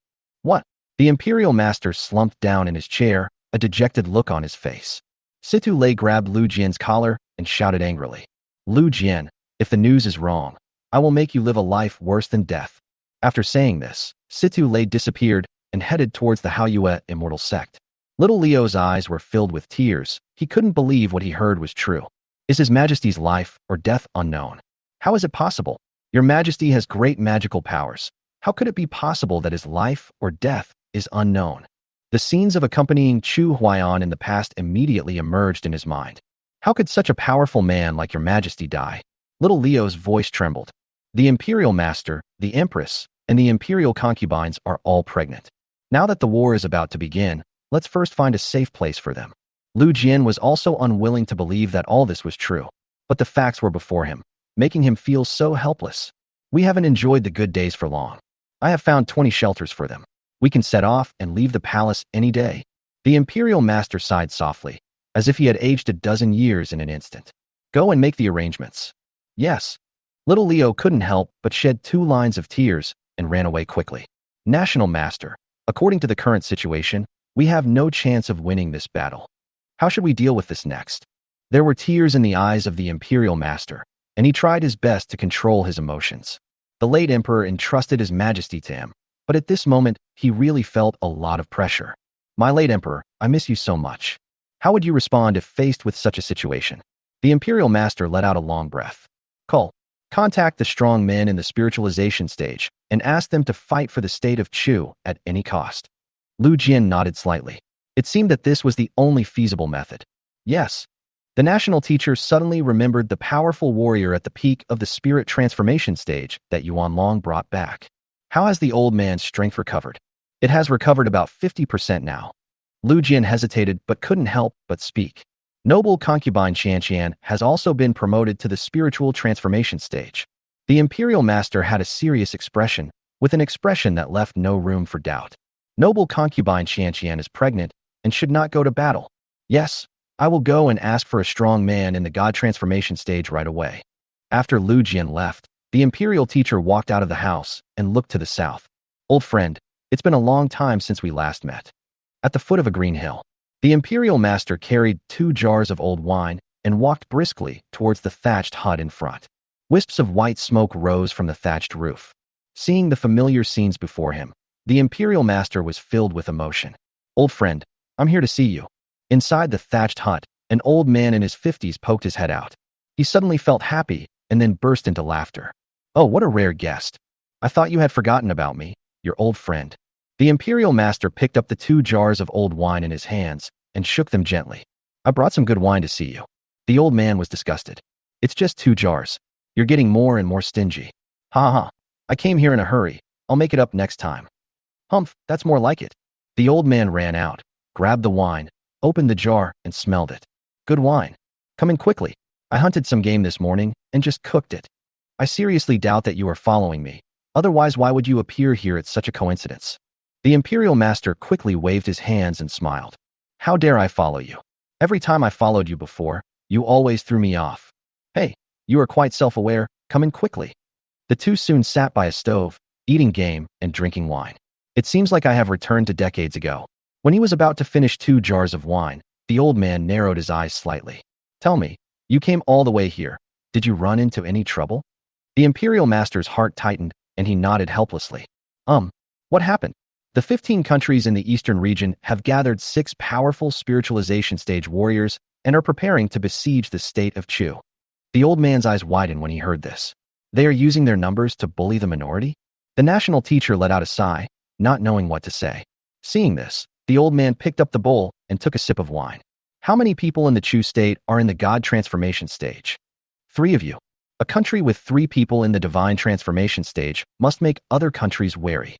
What? The Imperial Master slumped down in his chair, a dejected look on his face. Situ Lei grabbed Lu Jian's collar and shouted angrily. Lu Jian, if the news is wrong, I will make you live a life worse than death. After saying this, Situ Lei disappeared and headed towards the Haoyue immortal sect. Little Leo's eyes were filled with tears. He couldn't believe what he heard was true. Is His Majesty's life or death unknown? How is it possible? Your Majesty has great magical powers. How could it be possible that his life or death is unknown? The scenes of accompanying Chu Huaiyan in the past immediately emerged in his mind. How could such a powerful man like Your Majesty die? Little Leo's voice trembled. The Imperial Master, the Empress, and the Imperial concubines are all pregnant. Now that the war is about to begin, let's first find a safe place for them. Lu Jian was also unwilling to believe that all this was true, but the facts were before him, making him feel so helpless. We haven't enjoyed the good days for long. I have found 20 shelters for them. We can set off and leave the palace any day. The Imperial Master sighed softly, as if he had aged a dozen years in an instant. Go and make the arrangements. Yes. Little Leo couldn't help but shed 2 lines of tears and ran away quickly. National Master, according to the current situation, we have no chance of winning this battle. How should we deal with this next? There were tears in the eyes of the Imperial Master, and he tried his best to control his emotions. The late Emperor entrusted His Majesty to him, but at this moment, he really felt a lot of pressure. My late Emperor, I miss you so much. How would you respond if faced with such a situation? The Imperial Master let out a long breath. Call. Contact the strong men in the spiritualization stage and ask them to fight for the state of Chu at any cost. Lu Jian nodded slightly. It seemed that this was the only feasible method. Yes. The national teacher suddenly remembered the powerful warrior at the peak of the spirit transformation stage that Yuan Long brought back. How has the old man's strength recovered? It has recovered about 50% now. Lu Jian hesitated but couldn't help but speak. Noble concubine Qian has also been promoted to the spiritual transformation stage. The Imperial Master had a serious expression, with an expression that left no room for doubt. Noble concubine Qian is pregnant and should not go to battle. Yes, I will go and ask for a strong man in the God transformation stage right away. After Lu Jian left, the imperial teacher walked out of the house and looked to the south. Old friend, it's been a long time since we last met. At the foot of a green hill, the Imperial Master carried 2 jars of old wine and walked briskly towards the thatched hut in front. Wisps of white smoke rose from the thatched roof. Seeing the familiar scenes before him, the Imperial Master was filled with emotion. Old friend, I'm here to see you. Inside the thatched hut, an old man in his 50s poked his head out. He suddenly felt happy and then burst into laughter. Oh, what a rare guest. I thought you had forgotten about me, your old friend. The Imperial Master picked up the 2 jars of old wine in his hands and shook them gently. I brought some good wine to see you. The old man was disgusted. It's just 2 jars. You're getting more and more stingy. Ha ha. I came here in a hurry. I'll make it up next time. Humph, that's more like it. The old man ran out, grabbed the wine, opened the jar, and smelled it. Good wine. Come in quickly. I hunted some game this morning and just cooked it. I seriously doubt that you are following me. Otherwise, why would you appear here at such a coincidence? The Imperial Master quickly waved his hands and smiled. How dare I follow you? Every time I followed you before, you always threw me off. Hey, you are quite self-aware. Come in quickly. The 2 soon sat by a stove, eating game and drinking wine. It seems like I have returned to decades ago. When he was about to finish 2 jars of wine, the old man narrowed his eyes slightly. Tell me, you came all the way here. Did you run into any trouble? The Imperial Master's heart tightened and he nodded helplessly. What happened? The 15 countries in the eastern region have gathered 6 powerful spiritualization stage warriors and are preparing to besiege the state of Chu. The old man's eyes widened when he heard this. They are using their numbers to bully the minority? The national teacher let out a sigh, not knowing what to say. Seeing this, the old man picked up the bowl and took a sip of wine. How many people in the Chu state are in the God transformation stage? 3 of you. A country with 3 people in the divine transformation stage must make other countries wary.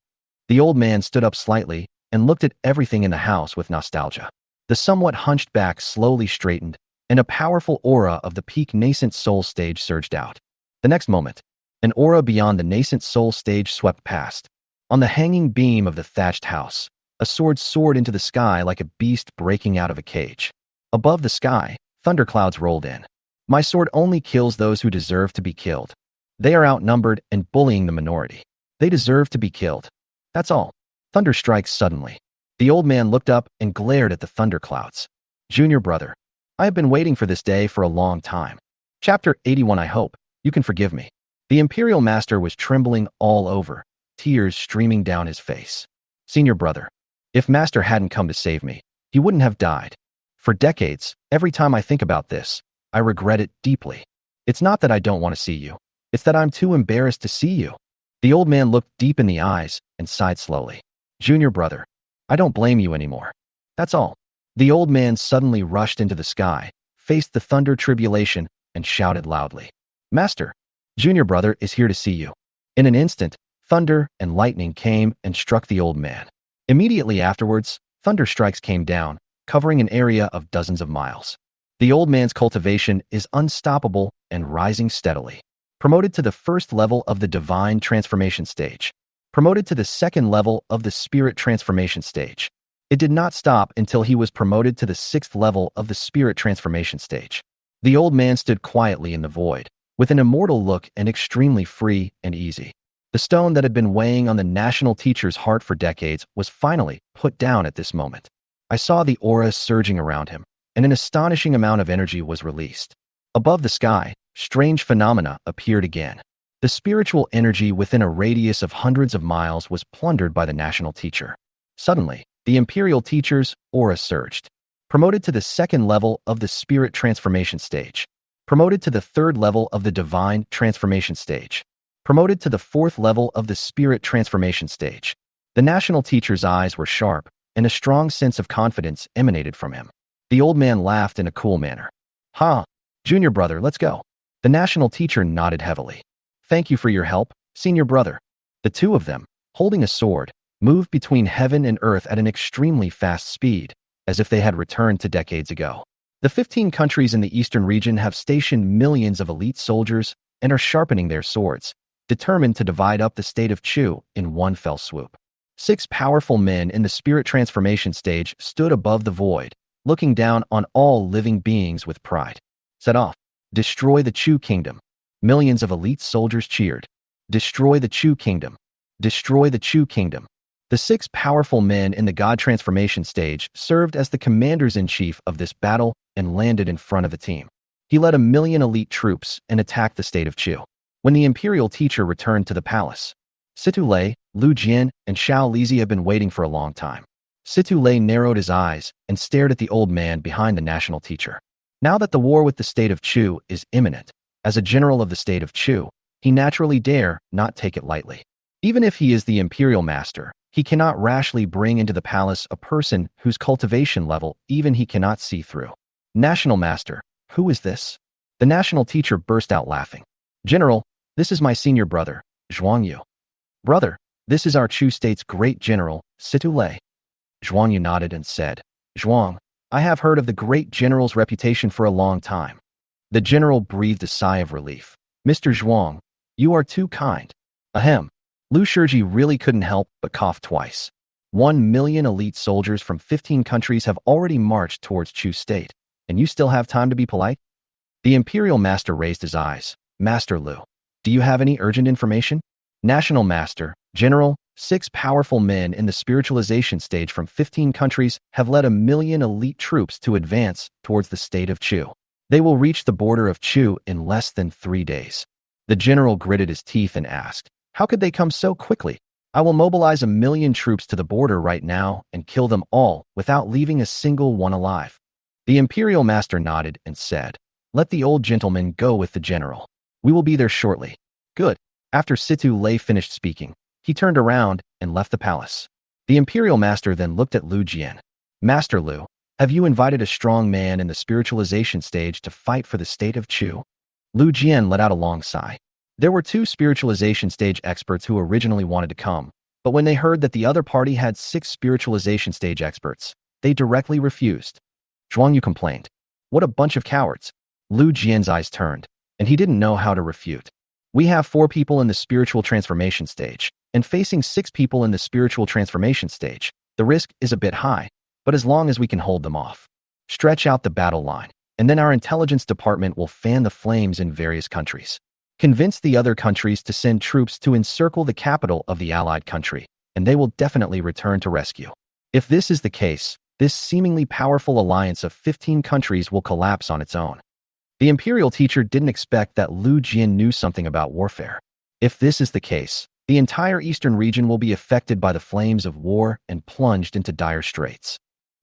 The old man stood up slightly and looked at everything in the house with nostalgia. The somewhat hunched back slowly straightened, and a powerful aura of the peak nascent soul stage surged out. The next moment, an aura beyond the nascent soul stage swept past. On the hanging beam of the thatched house, a sword soared into the sky like a beast breaking out of a cage. Above the sky, thunderclouds rolled in. My sword only kills those who deserve to be killed. They are outnumbered and bullying the minority. They deserve to be killed. That's all. Thunder strikes suddenly. The old man looked up and glared at the thunderclouds. Junior brother, I have been waiting for this day for a long time. Chapter 81. I hope you can forgive me. The Imperial Master was trembling all over, tears streaming down his face. Senior brother, if Master hadn't come to save me, he wouldn't have died. For decades, every time I think about this, I regret it deeply. It's not that I don't want to see you. It's that I'm too embarrassed to see you. The old man looked deep in the eyes and sighed slowly. Junior brother, I don't blame you anymore. That's all. The old man suddenly rushed into the sky, faced the thunder tribulation, and shouted loudly. Master, Junior brother is here to see you. In an instant, thunder and lightning came and struck the old man. Immediately afterwards, thunder strikes came down, covering an area of dozens of miles. The old man's cultivation is unstoppable and rising steadily. Promoted to the 1st level of the divine transformation stage. Promoted to the 2nd level of the spirit transformation stage. It did not stop until he was promoted to the 6th level of the spirit transformation stage. The old man stood quietly in the void, with an immortal look and extremely free and easy. The stone that had been weighing on the national teacher's heart for decades was finally put down at this moment. I saw the aura surging around him, and an astonishing amount of energy was released. Above the sky, strange phenomena appeared again. The spiritual energy within a radius of hundreds of miles was plundered by the national teacher. Suddenly, the imperial teacher's aura surged. Promoted to the 2nd level of the spirit transformation stage. Promoted to the 3rd level of the divine transformation stage. Promoted to the 4th level of the spirit transformation stage. The national teacher's eyes were sharp, and a strong sense of confidence emanated from him. The old man laughed in a cool manner. Ha! Junior brother, let's go. The national teacher nodded heavily. Thank you for your help, senior brother. The 2 of them, holding a sword, moved between heaven and earth at an extremely fast speed, as if they had returned to decades ago. The 15 countries in the eastern region have stationed millions of elite soldiers and are sharpening their swords, determined to divide up the state of Chu in one fell swoop. 6 powerful men in the spirit transformation stage stood above the void, looking down on all living beings with pride. Set off. Destroy the Chu kingdom. Millions of elite soldiers cheered. Destroy the Chu kingdom. Destroy the Chu kingdom. The 6 powerful men in the God transformation stage served as the commanders-in-chief of this battle and landed in front of the team. He led 1,000,000 elite troops and attacked the state of Chu. When the imperial teacher returned to the palace, Situ Lei, Lu Jian, and Xiao Lizi had been waiting for a long time. Situ Lei narrowed his eyes and stared at the old man behind the national teacher. Now that the war with the state of Chu is imminent, as a general of the state of Chu, he naturally dare not take it lightly. Even if he is the imperial master, he cannot rashly bring into the palace a person whose cultivation level even he cannot see through. National master, who is this? The national teacher burst out laughing. General, this is my senior brother, Zhuang Yu. Brother, this is our Chu state's great general, Situ Lei. Zhuang Yu nodded and said, Zhuang, I have heard of the great general's reputation for a long time. The general breathed a sigh of relief. Mr. Zhuang, you are too kind. Ahem. Lu Shiji really couldn't help but cough twice. 1 million elite soldiers from 15 countries have already marched towards Chu state, and you still have time to be polite? The imperial master raised his eyes. Master Lu, do you have any urgent information? National master, general, 6 powerful men in the spiritualization stage from 15 countries have led 1 million elite troops to advance towards the state of Chu. They will reach the border of Chu in less than 3 days. The general gritted his teeth and asked, how could they come so quickly? I will mobilize 1 million troops to the border right now and kill them all without leaving a single one alive. The imperial master nodded and said, let the old gentleman go with the general. We will be there shortly. Good. After Situ Lei finished speaking, he turned around and left the palace. The imperial master then looked at Lu Jian. Master Lu, have you invited a strong man in the spiritualization stage to fight for the state of Chu? Lu Jian let out a long sigh. There were 2 spiritualization stage experts who originally wanted to come, but when they heard that the other party had 6 spiritualization stage experts, they directly refused. Zhuang Yu complained. What a bunch of cowards. Lu Jian's eyes turned, and he didn't know how to refute. We have 4 people in the spiritual transformation stage, and facing 6 people in the spiritual transformation stage, the risk is a bit high, but as long as we can hold them off. Stretch out the battle line, and then our intelligence department will fan the flames in various countries. Convince the other countries to send troops to encircle the capital of the allied country, and they will definitely return to rescue. If this is the case, this seemingly powerful alliance of 15 countries will collapse on its own. The imperial teacher didn't expect that Lu Jian knew something about warfare. If this is the case, the entire eastern region will be affected by the flames of war and plunged into dire straits.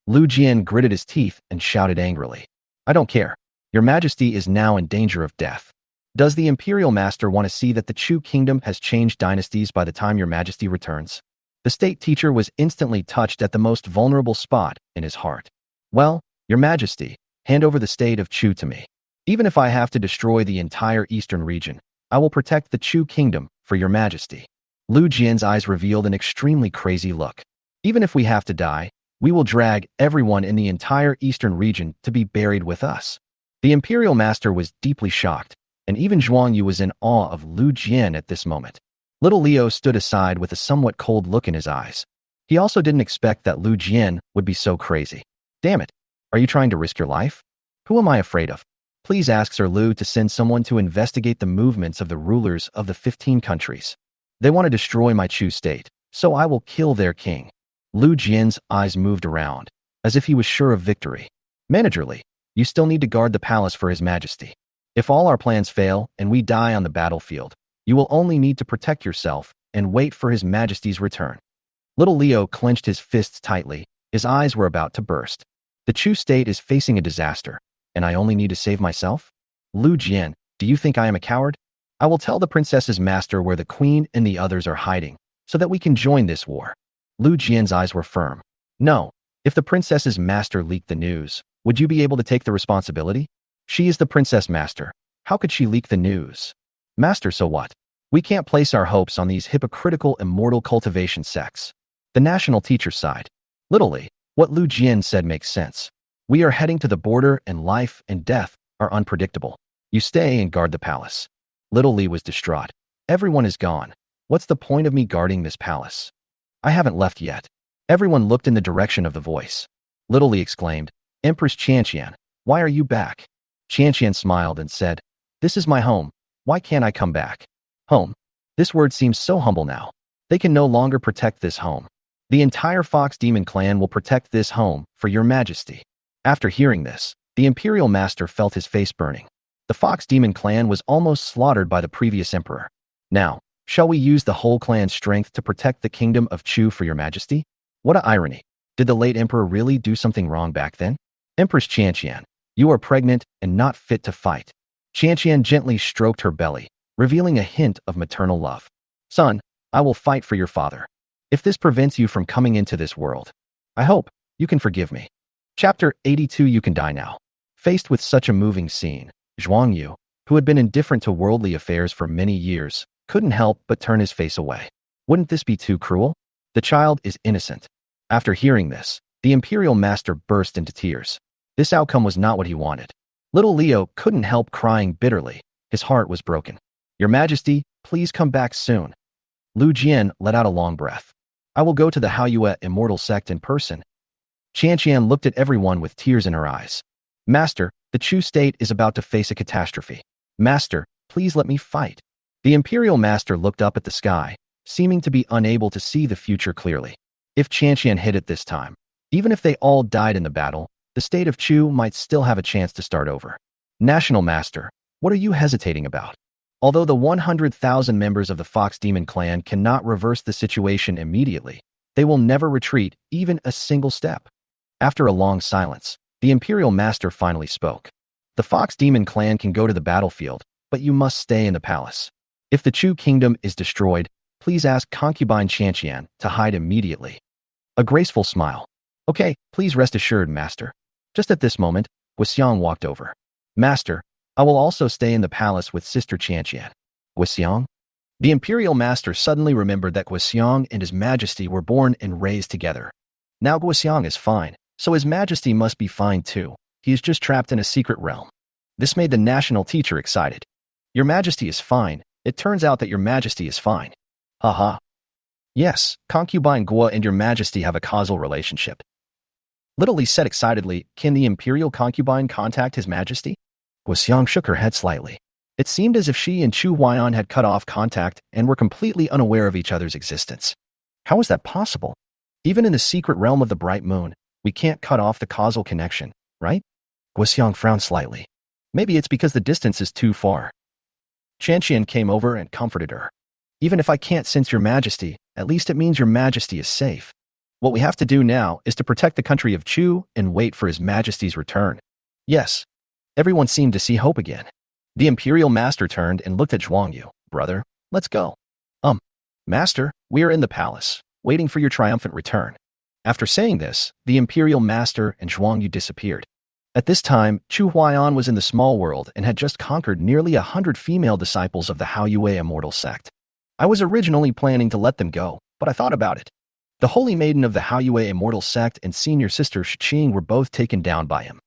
Lu Jian gritted his teeth and shouted angrily, I don't care. Your Majesty is now in danger of death. Does the imperial master want to see that the Chu kingdom has changed dynasties by the time your Majesty returns? The state teacher was instantly touched at the most vulnerable spot in his heart. Well, your Majesty, hand over the state of Chu to me. Even if I have to destroy the entire eastern region, I will protect the Chu kingdom for your Majesty. Lu Jian's eyes revealed an extremely crazy look. Even if we have to die, we will drag everyone in the entire eastern region to be buried with us. The imperial master was deeply shocked, and even Zhuang Yu was in awe of Lu Jian at this moment. Little Leo stood aside with a somewhat cold look in his eyes. He also didn't expect that Lu Jian would be so crazy. Damn it, are you trying to risk your life? Who am I afraid of? Please ask Sir Lu to send someone to investigate the movements of the rulers of the 15 countries. They want to destroy my Chu state, so I will kill their king. Lu Jian's eyes moved around, as if he was sure of victory. Managerly, you still need to guard the palace for His Majesty. If all our plans fail and we die on the battlefield, you will only need to protect yourself and wait for His Majesty's return. Little Leo clenched his fists tightly. His eyes were about to burst. The Chu state is facing a disaster, and I only need to save myself? Lu Jian, do you think I am a coward? I will tell the princess's master where the queen and the others are hiding, so that we can join this war. Lu Jian's eyes were firm. No, if the princess's master leaked the news, would you be able to take the responsibility? She is the princess master. How could she leak the news? Master, so what? We can't place our hopes on these hypocritical immortal cultivation sects. The national teacher sighed. Literally, what Lu Jian said makes sense. We are heading to the border and life and death are unpredictable. You stay and guard the palace. Little Li was distraught. Everyone is gone. What's the point of me guarding this palace? I haven't left yet. Everyone looked in the direction of the voice. Little Li exclaimed, Empress Qianqian, why are you back? Qianqian smiled and said, this is my home. Why can't I come back? Home. This word seems so humble now. They can no longer protect this home. The entire Fox Demon clan will protect this home for your Majesty. After hearing this, the Imperial Master felt his face burning. The Fox Demon clan was almost slaughtered by the previous emperor. Now, shall we use the whole clan's strength to protect the kingdom of Chu for your Majesty? What a irony. Did the late emperor really do something wrong back then? Empress Qianqian, you are pregnant and not fit to fight. Qianqian gently stroked her belly, revealing a hint of maternal love. Son, I will fight for your father. If this prevents you from coming into this world, I hope you can forgive me. Chapter 82. You can die now. Faced with such a moving scene, Zhuangyu, who had been indifferent to worldly affairs for many years, couldn't help but turn his face away. Wouldn't this be too cruel? The child is innocent. After hearing this, the imperial master burst into tears. This outcome was not what he wanted. Little Leo couldn't help crying bitterly. His heart was broken. Your Majesty, please come back soon. Lu Jian let out a long breath. I will go to the Haoyue immortal sect in person. Qianqian looked at everyone with tears in her eyes. Master, the Chu state is about to face a catastrophe. Master, please let me fight. The imperial master looked up at the sky, seeming to be unable to see the future clearly. If Qianqian hit it this time, even if they all died in the battle, the state of Chu might still have a chance to start over. National Master, what are you hesitating about? Although the 100,000 members of the Fox Demon clan cannot reverse the situation immediately, they will never retreat even a single step. After a long silence, the Imperial Master finally spoke. The Fox Demon clan can go to the battlefield, but you must stay in the palace. If the Chu kingdom is destroyed, please ask concubine Qianqian to hide immediately. A graceful smile. Okay, please rest assured, Master. Just at this moment, Guxiang walked over. Master, I will also stay in the palace with Sister Qianqian. Guxiang? The Imperial Master suddenly remembered that Guxiang and His Majesty were born and raised together. Now Guxiang is fine, so His Majesty must be fine too. He is just trapped in a secret realm. This made the national teacher excited. Your Majesty is fine. It turns out that Your Majesty is fine. Haha. Yes, concubine Guo and Your Majesty have a causal relationship. Little Li said excitedly, can the Imperial concubine contact His Majesty? Guxiang shook her head slightly. It seemed as if she and Chu Huaiyan had cut off contact and were completely unaware of each other's existence. How is that possible? Even in the secret realm of the bright moon, we can't cut off the causal connection, right? Guxiang frowned slightly. Maybe it's because the distance is too far. Qianqian came over and comforted her. Even if I can't sense Your Majesty, at least it means Your Majesty is safe. What we have to do now is to protect the country of Chu and wait for His Majesty's return. Yes. Everyone seemed to see hope again. The Imperial Master turned and looked at Zhuangyu. Brother, let's go. Master, we are in the palace, waiting for your triumphant return. After saying this, the Imperial Master and Zhuangyu disappeared. At this time, Chu Huaiyan was in the small world and had just conquered nearly 100 female disciples of the Haoyue immortal sect. I was originally planning to let them go, but I thought about it. The Holy Maiden of the Haoyue immortal sect and senior sister Shiqing were both taken down by him.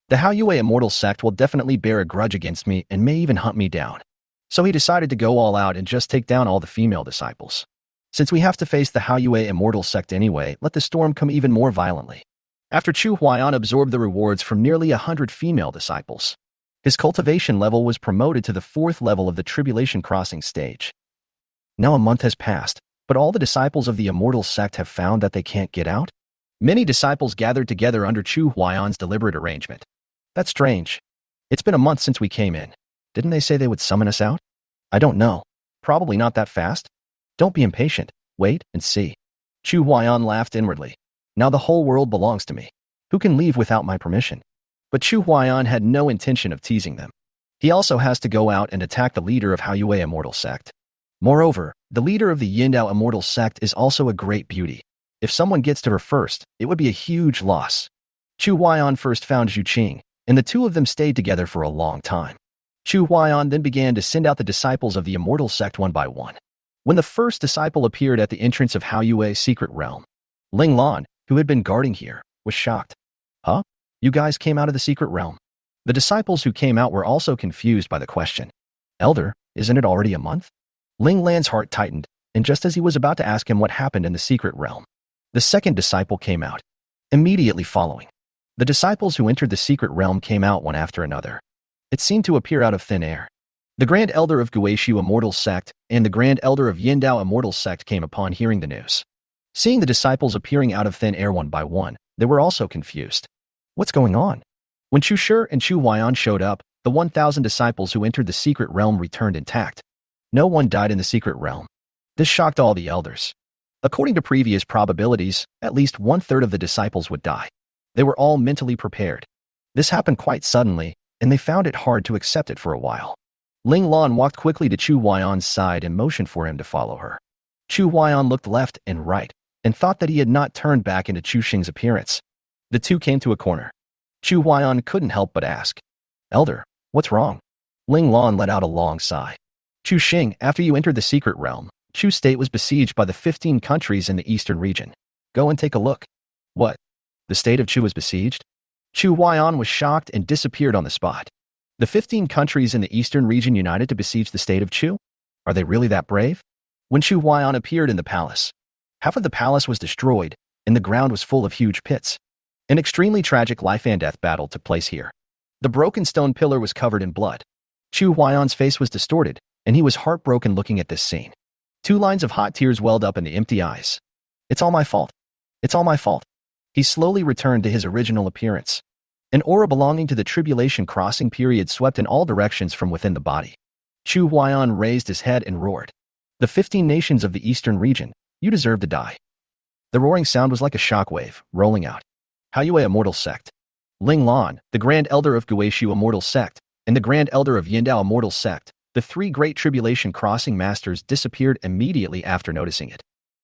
The Haoyue immortal sect will definitely bear a grudge against me and may even hunt me down. So he decided to go all out and just take down all the female disciples. Since we have to face the Haoyue immortal sect anyway, let the storm come even more violently. After Chu Huaiyan absorbed the rewards from nearly 100 female disciples, his cultivation level was promoted to the 4th level of the Tribulation Crossing stage. Now a month has passed, but all the disciples of the immortal sect have found that they can't get out? Many disciples gathered together under Chu Huaiyan's deliberate arrangement. That's strange. It's been a month since we came in. Didn't they say they would summon us out? I don't know. Probably not that fast. Don't be impatient. Wait and see. Chu Huaiyan laughed inwardly. Now the whole world belongs to me. Who can leave without my permission? But Chu Huaiyan had no intention of teasing them. He also has to go out and attack the leader of Haoyue immortal sect. Moreover, the leader of the Yindao immortal sect is also a great beauty. If someone gets to her first, it would be a huge loss. Chu Huaiyan first found Zhu Qing, and the two of them stayed together for a long time. Chu Huaiyan then began to send out the disciples of the immortal sect one by one. When the first disciple appeared at the entrance of Haoyue's secret realm, Ling Lan, who had been guarding here, was shocked. Huh? You guys came out of the secret realm? The disciples who came out were also confused by the question. Elder, isn't it already a month? Ling Lan's heart tightened, and just as he was about to ask him what happened in the secret realm, the second disciple came out, immediately following. The disciples who entered the secret realm came out one after another. It seemed to appear out of thin air. The Grand Elder of Guishu Immortal Sect and the Grand Elder of Yindao Immortal Sect came upon hearing the news. Seeing the disciples appearing out of thin air one by one, they were also confused. What's going on? When Chu Shi and Chu Huaiyan showed up, the 1,000 disciples who entered the secret realm returned intact. No one died in the secret realm. This shocked all the elders. According to previous probabilities, at least one-third of the disciples would die. They were all mentally prepared. This happened quite suddenly, and they found it hard to accept it for a while. Ling Lan walked quickly to Chu Huayan's side and motioned for him to follow her. Chu Huayan looked left and right, and thought that he had not turned back into Chu Xing's appearance. The two came to a corner. Chu Huayan couldn't help but ask, "Elder, what's wrong?" Ling Lan let out a long sigh. "Chu Xing, after you entered the secret realm, Chu state was besieged by the 15 countries in the eastern region. Go and take a look." "What? The state of Chu was besieged?" Chu Huayan was shocked and disappeared on the spot. The 15 countries in the eastern region united to besiege the state of Chu? Are they really that brave? When Chu Huayan appeared in the palace, half of the palace was destroyed, and the ground was full of huge pits. An extremely tragic life-and-death battle took place here. The broken stone pillar was covered in blood. Chu Huayan's face was distorted, and he was heartbroken looking at this scene. 2 lines of hot tears welled up in the empty eyes. "It's all my fault. It's all my fault." He slowly returned to his original appearance. An aura belonging to the tribulation crossing period swept in all directions from within the body. Chu Huayan raised his head and roared. "The 15 nations of the eastern region, you deserve to die." The roaring sound was like a shockwave, rolling out. Haiyue Immortal Sect. Ling Lan, the Grand Elder of Guishu Immortal Sect, and the Grand Elder of Yindao Immortal Sect, the 3 great tribulation crossing masters disappeared immediately after noticing it.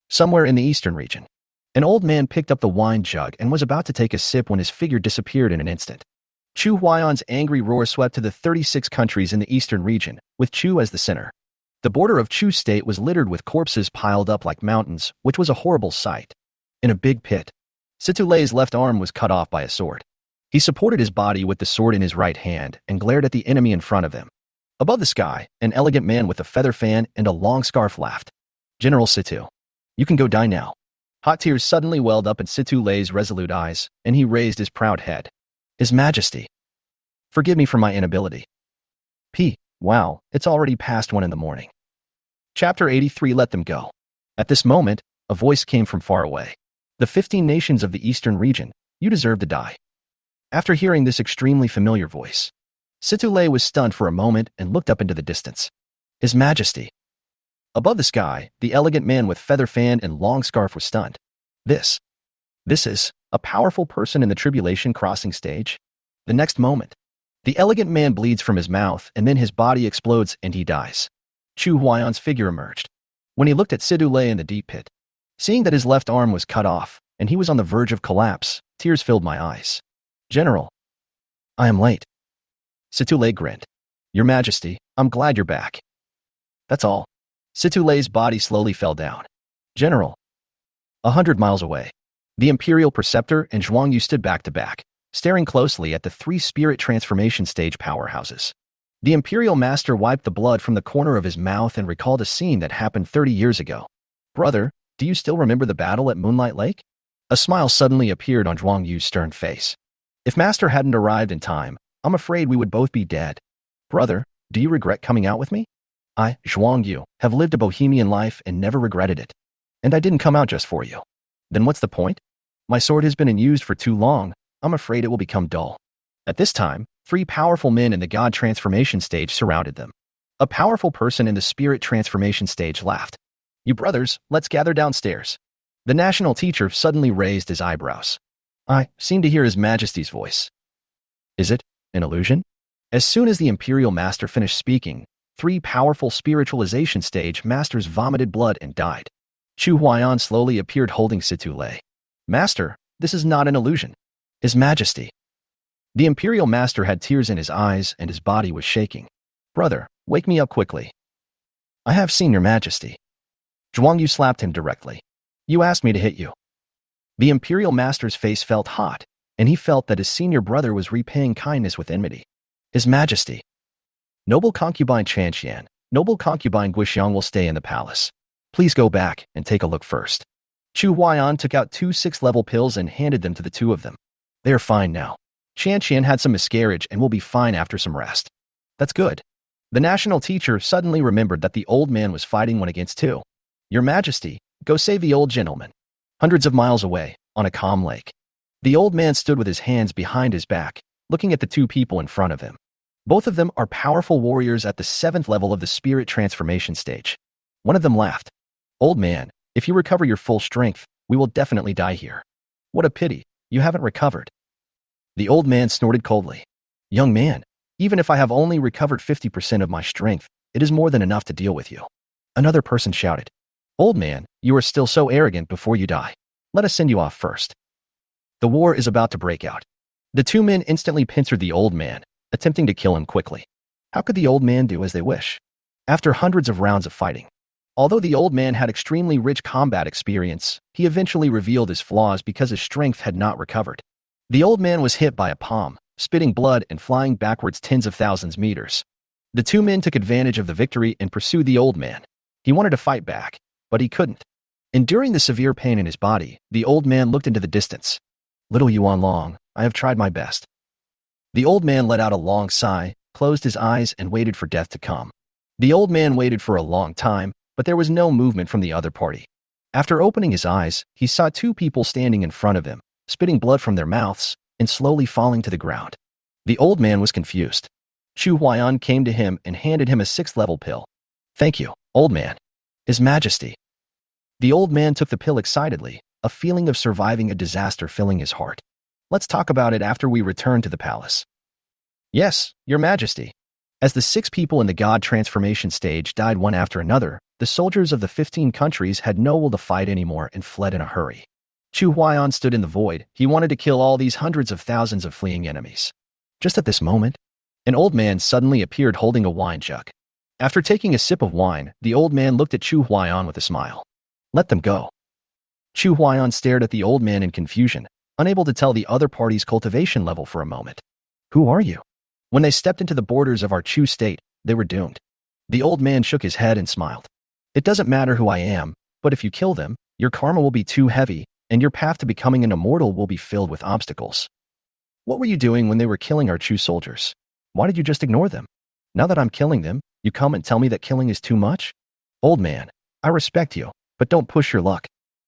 Somewhere in the eastern region, an old man picked up the wine jug and was about to take a sip when his figure disappeared in an instant. Chu Huayan's angry roar swept to the 36 countries in the eastern region, with Chu as the center. The border of Chu state was littered with corpses piled up like mountains, which was a horrible sight. In a big pit, Situlei's left arm was cut off by a sword. He supported his body with the sword in his right hand and glared at the enemy in front of him. Above the sky, an elegant man with a feather fan and a long scarf laughed. "General Situ, you can go die now." Hot tears suddenly welled up in Situlei's resolute eyes, and he raised his proud head. "His Majesty, forgive me for my inability." Wow, it's already past 1 in the morning. Chapter 83. Let them go. At this moment, a voice came from far away. "The 15 nations of the eastern region, you deserve to die." After hearing this extremely familiar voice, Situlei was stunned for a moment and looked up into the distance. "His Majesty." Above the sky, the elegant man with feather fan and long scarf was stunned. This is a powerful person in the tribulation crossing stage. The next moment, the elegant man bleeds from his mouth and then his body explodes and he dies. Chu Huayan's figure emerged. When he looked at Situlei in the deep pit, seeing that his left arm was cut off and he was on the verge of collapse, tears filled my eyes. "General, I am late." Situlei grinned. "Your Majesty, I'm glad you're back." "That's all." Situlei's body slowly fell down. "General." 100 miles away, the Imperial Preceptor and Zhuangyu stood back to back, staring closely at the 3 spirit transformation stage powerhouses. The Imperial Master wiped the blood from the corner of his mouth and recalled a scene that happened 30 years ago. "Brother, do you still remember the battle at Moonlight Lake?" A smile suddenly appeared on Zhuangyu's stern face. "If Master hadn't arrived in time, I'm afraid we would both be dead. Brother, do you regret coming out with me?" "I, Zhuangyu, have lived a bohemian life and never regretted it. And I didn't come out just for you." "Then what's the point? My sword has been unused for too long. I'm afraid it will become dull." At this time, 3 powerful men in the God transformation stage surrounded them. A powerful person in the spirit transformation stage laughed. "You brothers, let's gather downstairs." The national teacher suddenly raised his eyebrows. "I seem to hear His Majesty's voice. Is it an illusion?" As soon as the Imperial Master finished speaking, 3 powerful spiritualization stage masters vomited blood and died. Chu Huayan slowly appeared holding Situlei. "Master, this is not an illusion. His Majesty." The Imperial Master had tears in his eyes and his body was shaking. "Brother, wake me up quickly." "I have seen Your Majesty." Zhuangyu slapped him directly. "You asked me to hit you." The Imperial Master's face felt hot, and he felt that his senior brother was repaying kindness with enmity. "His Majesty." "Noble concubine Chanxian, noble concubine Guixiang will stay in the palace. Please go back and take a look first." Chu Huayan took out 2 6-level pills and handed them to the 2 of them. "They are fine now. Chanxian had some miscarriage and will be fine after some rest." "That's good." The national teacher suddenly remembered that the old man was fighting 1 against 2. "Your Majesty, go save the old gentleman." Hundreds of miles away, on a calm lake, the old man stood with his hands behind his back, looking at the 2 people in front of him. Both of them are powerful warriors at the 7th level of the spirit transformation stage. One of them laughed. "Old man, If you recover your full strength, we will definitely die here. What a pity, you haven't recovered. The old man snorted coldly. Young man, even if I have only recovered 50% of my strength, it is more than enough to deal with you. Another person shouted. Old man, you are still so arrogant before you die. Let us send you off first. The war is about to break out. The two men instantly pincered the old man, attempting to kill him quickly. How could the old man do as they wish? After hundreds of rounds of fighting, although the old man had extremely rich combat experience, he eventually revealed his flaws because his strength had not recovered. The old man was hit by a palm, spitting blood and flying backwards tens of thousands meters. The two men took advantage of the victory and pursued the old man. He wanted to fight back, but he couldn't. Enduring the severe pain in his body, the old man looked into the distance. Little Yuan Long, I have tried my best. The old man let out a long sigh, closed his eyes, and waited for death to come. The old man waited for a long time, but there was no movement from the other party. After opening his eyes, he saw two people standing in front of him, spitting blood from their mouths, and slowly falling to the ground. The old man was confused. Chu Huaiyan came to him and handed him a 6th-level pill. Thank you, old man. His Majesty. The old man took the pill excitedly, a feeling of surviving a disaster filling his heart. Let's talk about it after we return to the palace. Yes, Your Majesty. As the 6 people in the god transformation stage died one after another, the soldiers of the 15 countries had no will to fight anymore and fled in a hurry. Chu Huaiyan stood in the void. He wanted to kill all these hundreds of thousands of fleeing enemies. Just at this moment, an old man suddenly appeared holding a wine jug. After taking a sip of wine, the old man looked at Chu Huaiyan with a smile. Let them go. Chu Huaiyan stared at the old man in confusion, unable to tell the other party's cultivation level for a moment. Who are you? When they stepped into the borders of our Chu state, they were doomed. The old man shook his head and smiled. It doesn't matter who I am, but if you kill them, your karma will be too heavy, and your path to becoming an immortal will be filled with obstacles. What were you doing when they were killing our Chu soldiers? Why did you just ignore them? Now that I'm killing them, you come and tell me that killing is too much? Old man, I respect you, but don't push your luck.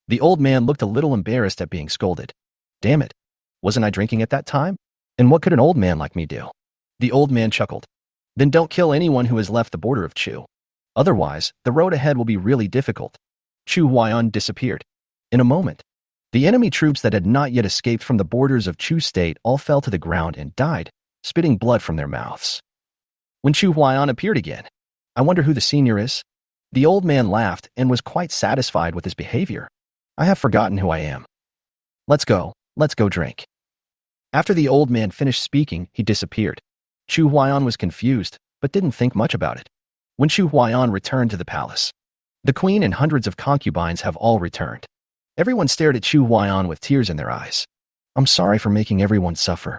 The old man looked a little embarrassed at being scolded. Damn it. Wasn't I drinking at that time? And what could an old man like me do? The old man chuckled. Then don't kill anyone who has left the border of Chu. Otherwise, the road ahead will be really difficult. Chu Huaiyan disappeared. In a moment, the enemy troops that had not yet escaped from the borders of Chu state all fell to the ground and died, spitting blood from their mouths. When Chu Huaiyan appeared again, I wonder who the senior is? The old man laughed and was quite satisfied with his behavior. I have forgotten who I am. Let's go drink. After the old man finished speaking, he disappeared. Chu Huaiyan was confused, but didn't think much about it. When Chu Huaiyan returned to the palace, the queen and hundreds of concubines have all returned. Everyone stared at Chu Huaiyan with tears in their eyes. I'm sorry for making everyone suffer.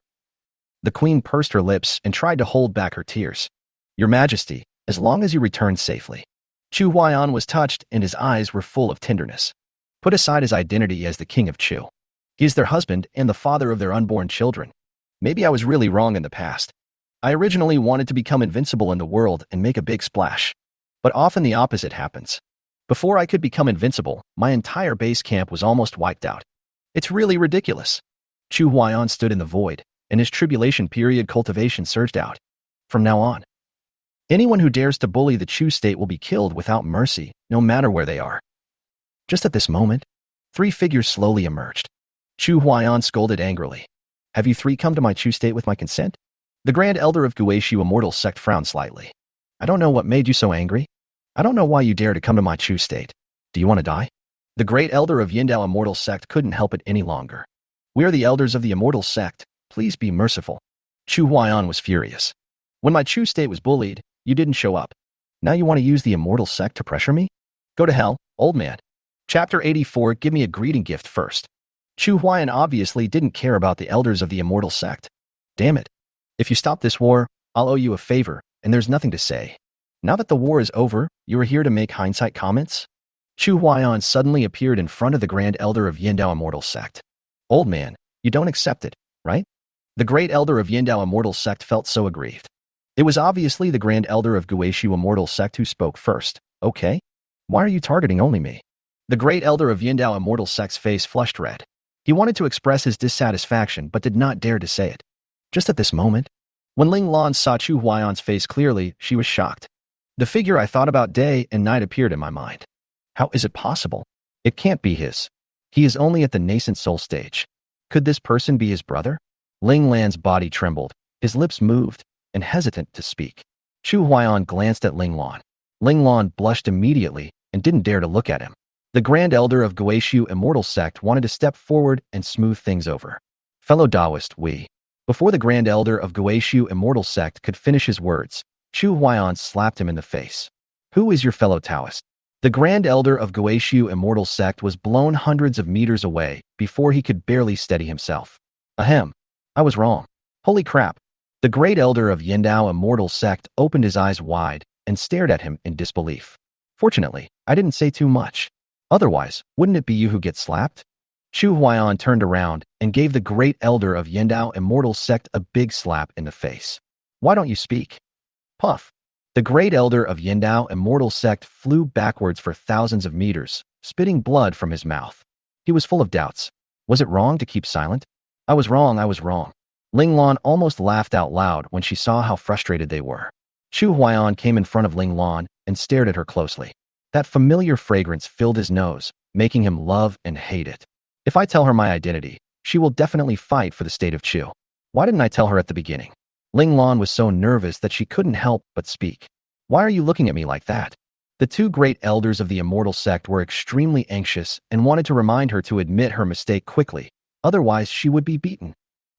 The queen pursed her lips and tried to hold back her tears. Your Majesty, as long as you return safely. Chu Huaiyan was touched and his eyes were full of tenderness. Put aside his identity as the king of Chu. He is their husband and the father of their unborn children. Maybe I was really wrong in the past. I originally wanted to become invincible in the world and make a big splash. But often the opposite happens. Before I could become invincible, my entire base camp was almost wiped out. It's really ridiculous. Chu Huaiyan stood in the void, and his tribulation period cultivation surged out. From now on, anyone who dares to bully the Chu state will be killed without mercy, no matter where they are. Just at this moment, 3 figures slowly emerged. Chu Huaiyan scolded angrily. Have you 3 come to my Chu state with my consent? The Grand Elder of Guishu Immortal Sect frowned slightly. I don't know what made you so angry. I don't know why you dare to come to my Chu state. Do you want to die? The Great Elder of Yindao Immortal Sect couldn't help it any longer. We are the elders of the Immortal Sect. Please be merciful. Chu Huaiyan was furious. When my Chu state was bullied, you didn't show up. Now you want to use the Immortal Sect to pressure me? Go to hell, old man. Chapter 84, give me a greeting gift first. Chu Huaiyan obviously didn't care about the elders of the Immortal Sect. Damn it. If you stop this war, I'll owe you a favor, and there's nothing to say. Now that the war is over, you are here to make hindsight comments? Chu Huaiyan suddenly appeared in front of the Grand Elder of Yindao Immortal Sect. Old man, you don't accept it, right? The Great Elder of Yindao Immortal Sect felt so aggrieved. It was obviously the Grand Elder of Guishu Immortal Sect who spoke first. Okay? Why are you targeting only me? The Great Elder of Yindao Immortal Sect's face flushed red. He wanted to express his dissatisfaction but did not dare to say it. Just at this moment, when Ling Lan saw Chu Huaiyan's face clearly, she was shocked. The figure I thought about day and night appeared in my mind. How is it possible? It can't be his. He is only at the nascent soul stage. Could this person be his brother? Ling Lan's body trembled, his lips moved, and hesitant to speak. Chu Huaiyan glanced at Ling Lan. Ling Lan blushed immediately and didn't dare to look at him. The Grand Elder of Guishu Immortal Sect wanted to step forward and smooth things over. Fellow Taoist, we. Before the Grand Elder of Guishu Immortal Sect could finish his words, Chu Huaiyan slapped him in the face. Who is your fellow Taoist? The Grand Elder of Guishu Immortal Sect was blown hundreds of meters away before he could barely steady himself. Ahem. I was wrong. Holy crap. The Great Elder of Yindao Immortal Sect opened his eyes wide and stared at him in disbelief. Fortunately, I didn't say too much. Otherwise, wouldn't it be you who gets slapped? Chu Huaiyan turned around and gave the Great Elder of Yindao Immortal Sect a big slap in the face. Why don't you speak? Puff. The Great Elder of Yindao Immortal Sect flew backwards for thousands of meters, spitting blood from his mouth. He was full of doubts. Was it wrong to keep silent? I was wrong, I was wrong. Ling Lan almost laughed out loud when she saw how frustrated they were. Chu Huaiyan came in front of Ling Lan and stared at her closely. That familiar fragrance filled his nose, making him love and hate it. If I tell her my identity, she will definitely fight for the state of Chu. Why didn't I tell her at the beginning? Ling Lan was so nervous that she couldn't help but speak. Why are you looking at me like that? The two great elders of the Immortal Sect were extremely anxious and wanted to remind her to admit her mistake quickly, otherwise she would be beaten.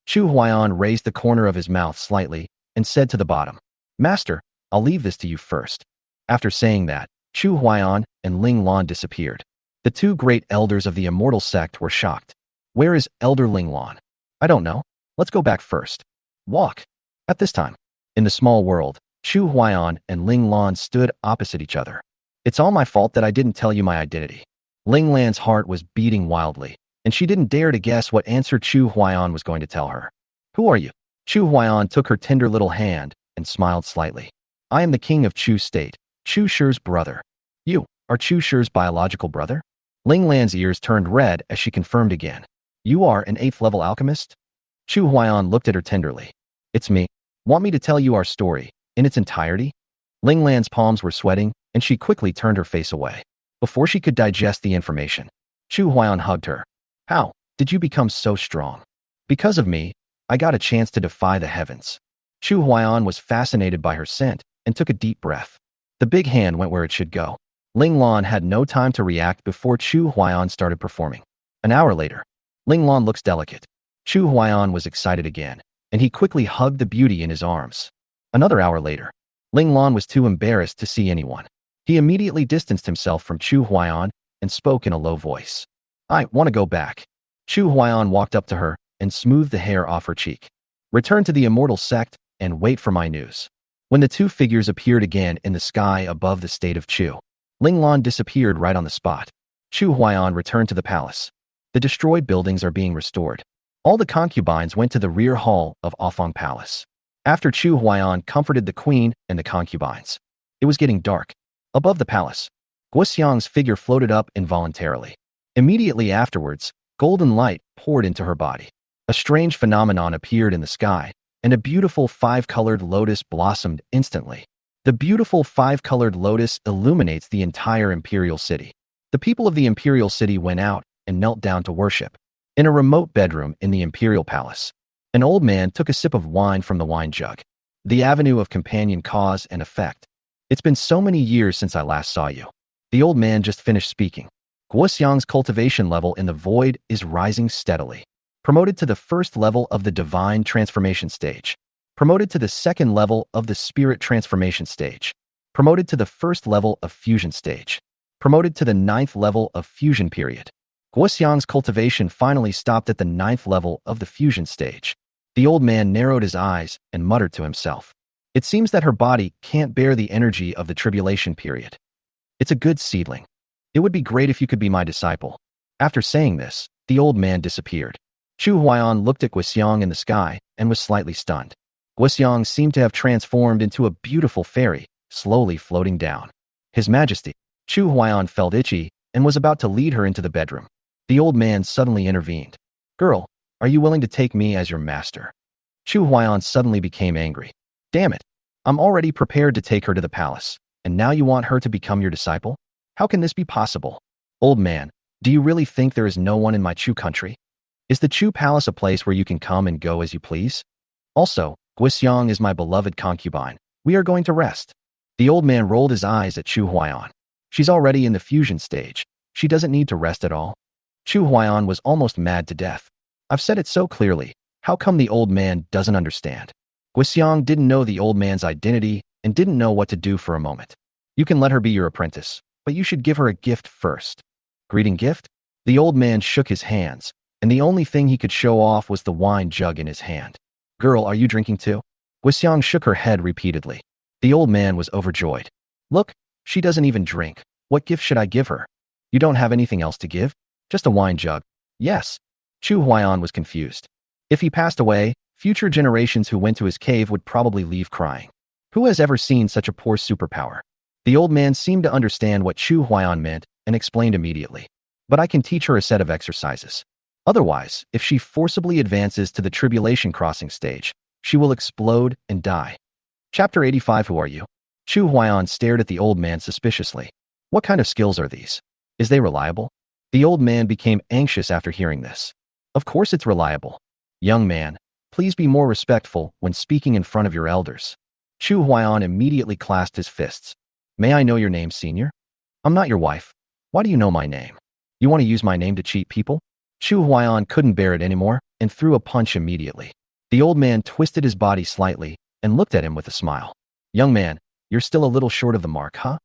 Chu Huaiyan raised the corner of his mouth slightly and said to the bottom, Master, I'll leave this to you first. After saying that, Chu Huaiyan and Ling Lan disappeared. The two great elders of the Immortal Sect were shocked. Where is Elder Ling Lan? I don't know. Let's go back first. Walk. At this time, in the small world, Chu Huaiyan and Ling Lan stood opposite each other. It's all my fault that I didn't tell you my identity. Ling Lan's heart was beating wildly, and she didn't dare to guess what answer Chu Huaiyan was going to tell her. Who are you? Chu Huaiyan took her tender little hand and smiled slightly. I am the king of Chu State, Chu Shi's brother. You are Chu Shi's biological brother? Ling Lan's ears turned red as she confirmed again. You are an 8th level alchemist? Chu Huaiyan looked at her tenderly. It's me. Want me to tell you our story in its entirety? Ling Lan's palms were sweating, and she quickly turned her face away. Before she could digest the information, Chu Huaiyan hugged her. How did you become so strong? Because of me, I got a chance to defy the heavens. Chu Huaiyan was fascinated by her scent and took a deep breath. The big hand went where it should go. Ling Lan had no time to react before Chu Huaiyan started performing. An hour later, Ling Lan looks delicate. Chu Huaiyan was excited again, and he quickly hugged the beauty in his arms. Another hour later, Ling Lan was too embarrassed to see anyone. He immediately distanced himself from Chu Huaiyan and spoke in a low voice. I want to go back. Chu Huaiyan walked up to her and smoothed the hair off her cheek. Return to the Immortal Sect and wait for my news. When the two figures appeared again in the sky above the state of Chu, Ling Lan disappeared right on the spot. Chu Huaiyan returned to the palace. The destroyed buildings are being restored. All the concubines went to the rear hall of Afang Palace. After Chu Huaiyan comforted the queen and the concubines, it was getting dark. Above the palace, Guoxiang's figure floated up involuntarily. Immediately afterwards, golden light poured into her body. A strange phenomenon appeared in the sky, and a beautiful 5-colored lotus blossomed instantly. The beautiful 5-colored lotus illuminates the entire imperial city. The people of the imperial city went out and knelt down to worship. In a remote bedroom in the imperial palace, an old man took a sip of wine from the wine jug. The avenue of companion cause and effect. It's been so many years since I last saw you. The old man just finished speaking. Guoxiang's cultivation level in the void is rising steadily. Promoted to the 1st level of the divine transformation stage. Promoted to the 2nd level of the spirit transformation stage. Promoted to the 1st level of fusion stage. Promoted to the 9th level of fusion period. Guoxiang's cultivation finally stopped at the 9th level of the fusion stage. The old man narrowed his eyes and muttered to himself. It seems that her body can't bear the energy of the tribulation period. It's a good seedling. It would be great if you could be my disciple. After saying this, the old man disappeared. Chu Huaiyan looked at Guoxiang in the sky and was slightly stunned. Guoxiang seemed to have transformed into a beautiful fairy, slowly floating down. His Majesty. Chu Huaiyan felt itchy and was about to lead her into the bedroom. The old man suddenly intervened. Girl, are you willing to take me as your master? Chu Huaiyan suddenly became angry. Damn it. I'm already prepared to take her to the palace, and now you want her to become your disciple? How can this be possible? Old man, Do you really think there is no one in my Chu country? Is the Chu palace a place where you can come and go as you please? Also, Guixiang is my beloved concubine. We are going to rest. The old man rolled his eyes at Chu Huaiyan. She's already in the fusion stage. She doesn't need to rest at all. Chu Huaiyan was almost mad to death. I've said it so clearly. How come the old man doesn't understand? Guixiang didn't know the old man's identity and didn't know what to do for a moment. You can let her be your apprentice, but you should give her a gift first. Greeting gift? The old man shook his hands, and the only thing he could show off was the wine jug in his hand. Girl, are you drinking too? Guixiang shook her head repeatedly. The old man was overjoyed. Look, she doesn't even drink. What gift should I give her? You don't have anything else to give? Just a wine jug. Yes. Chu Huaiyan was confused. If he passed away, future generations who went to his cave would probably leave crying. Who has ever seen such a poor superpower? The old man seemed to understand what Chu Huaiyan meant and explained immediately. But I can teach her a set of exercises. Otherwise, if she forcibly advances to the tribulation crossing stage, she will explode and die. Chapter 85. Who are you? Chu Huaiyan stared at the old man suspiciously. What kind of skills are these? Is they reliable? The old man became anxious after hearing this. Of course it's reliable. Young man, please be more respectful when speaking in front of your elders. Chu Huaiyan immediately clasped his fists. May I know your name, senior? I'm not your wife. Why do you know my name? You want to use my name to cheat people? Chu Huaiyan couldn't bear it anymore and threw a punch immediately. The old man twisted his body slightly and looked at him with a smile. Young man, you're still a little short of the mark, huh?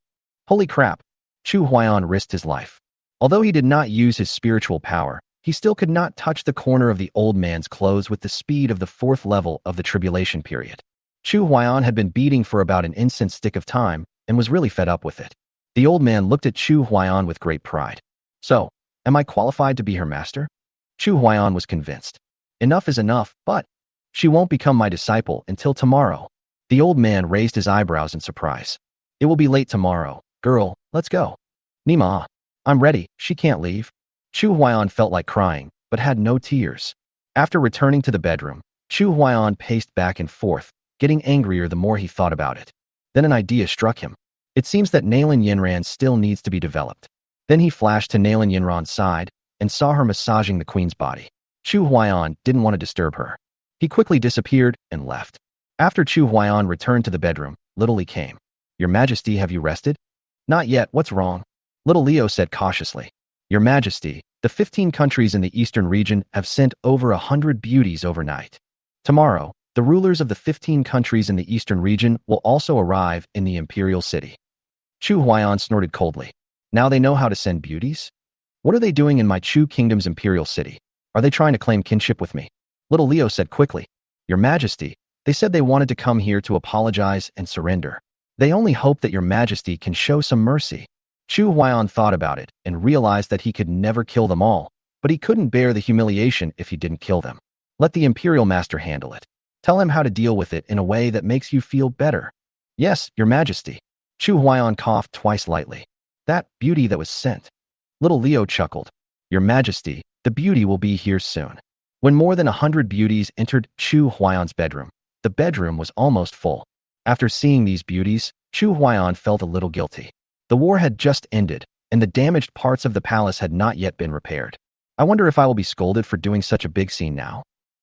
Holy crap. Chu Huaiyan risked his life. Although he did not use his spiritual power, he still could not touch the corner of the old man's clothes with the speed of the 4th level of the tribulation period. Chu Huaiyan had been beating for about an instant stick of time and was really fed up with it. The old man looked at Chu Huaiyan with great pride. So, am I qualified to be her master? Chu Huaiyan was convinced. Enough is enough, but she won't become my disciple until tomorrow. The old man raised his eyebrows in surprise. It will be late tomorrow. Girl, let's go. Nima, I'm ready. She can't leave. Chu Huaiyan felt like crying, but had no tears. After returning to the bedroom, Chu Huaiyan paced back and forth, getting angrier the more he thought about it. Then an idea struck him. It seems that Nalan Yinran still needs to be developed. Then he flashed to Nalan Yinran's side and saw her massaging the queen's body. Chu Huaiyan didn't want to disturb her. He quickly disappeared and left. After Chu Huaiyan returned to the bedroom, Little Li came. Your Majesty, have you rested? Not yet, what's wrong? Little Leo said cautiously. Your Majesty, the 15 countries in the eastern region have sent over 100 beauties overnight. Tomorrow, the rulers of the 15 countries in the eastern region will also arrive in the imperial city. Chu Huaiyan snorted coldly. Now they know how to send beauties? What are they doing in my Chu kingdom's imperial city? Are they trying to claim kinship with me? Little Leo said quickly. Your Majesty, they said they wanted to come here to apologize and surrender. They only hope that your Majesty can show some mercy. Chu Huaiyan thought about it and realized that he could never kill them all, but he couldn't bear the humiliation if he didn't kill them. Let the Imperial Master handle it. Tell him how to deal with it in a way that makes you feel better. Yes, your Majesty. Chu Huaiyan coughed twice lightly. That beauty that was sent. Little Leo chuckled. Your Majesty, the beauty will be here soon. When more than 100 beauties entered Chu Huaiyan's bedroom, the bedroom was almost full. After seeing these beauties, Chu Huaiyan felt a little guilty. The war had just ended, and the damaged parts of the palace had not yet been repaired. I wonder if I will be scolded for doing such a big scene now.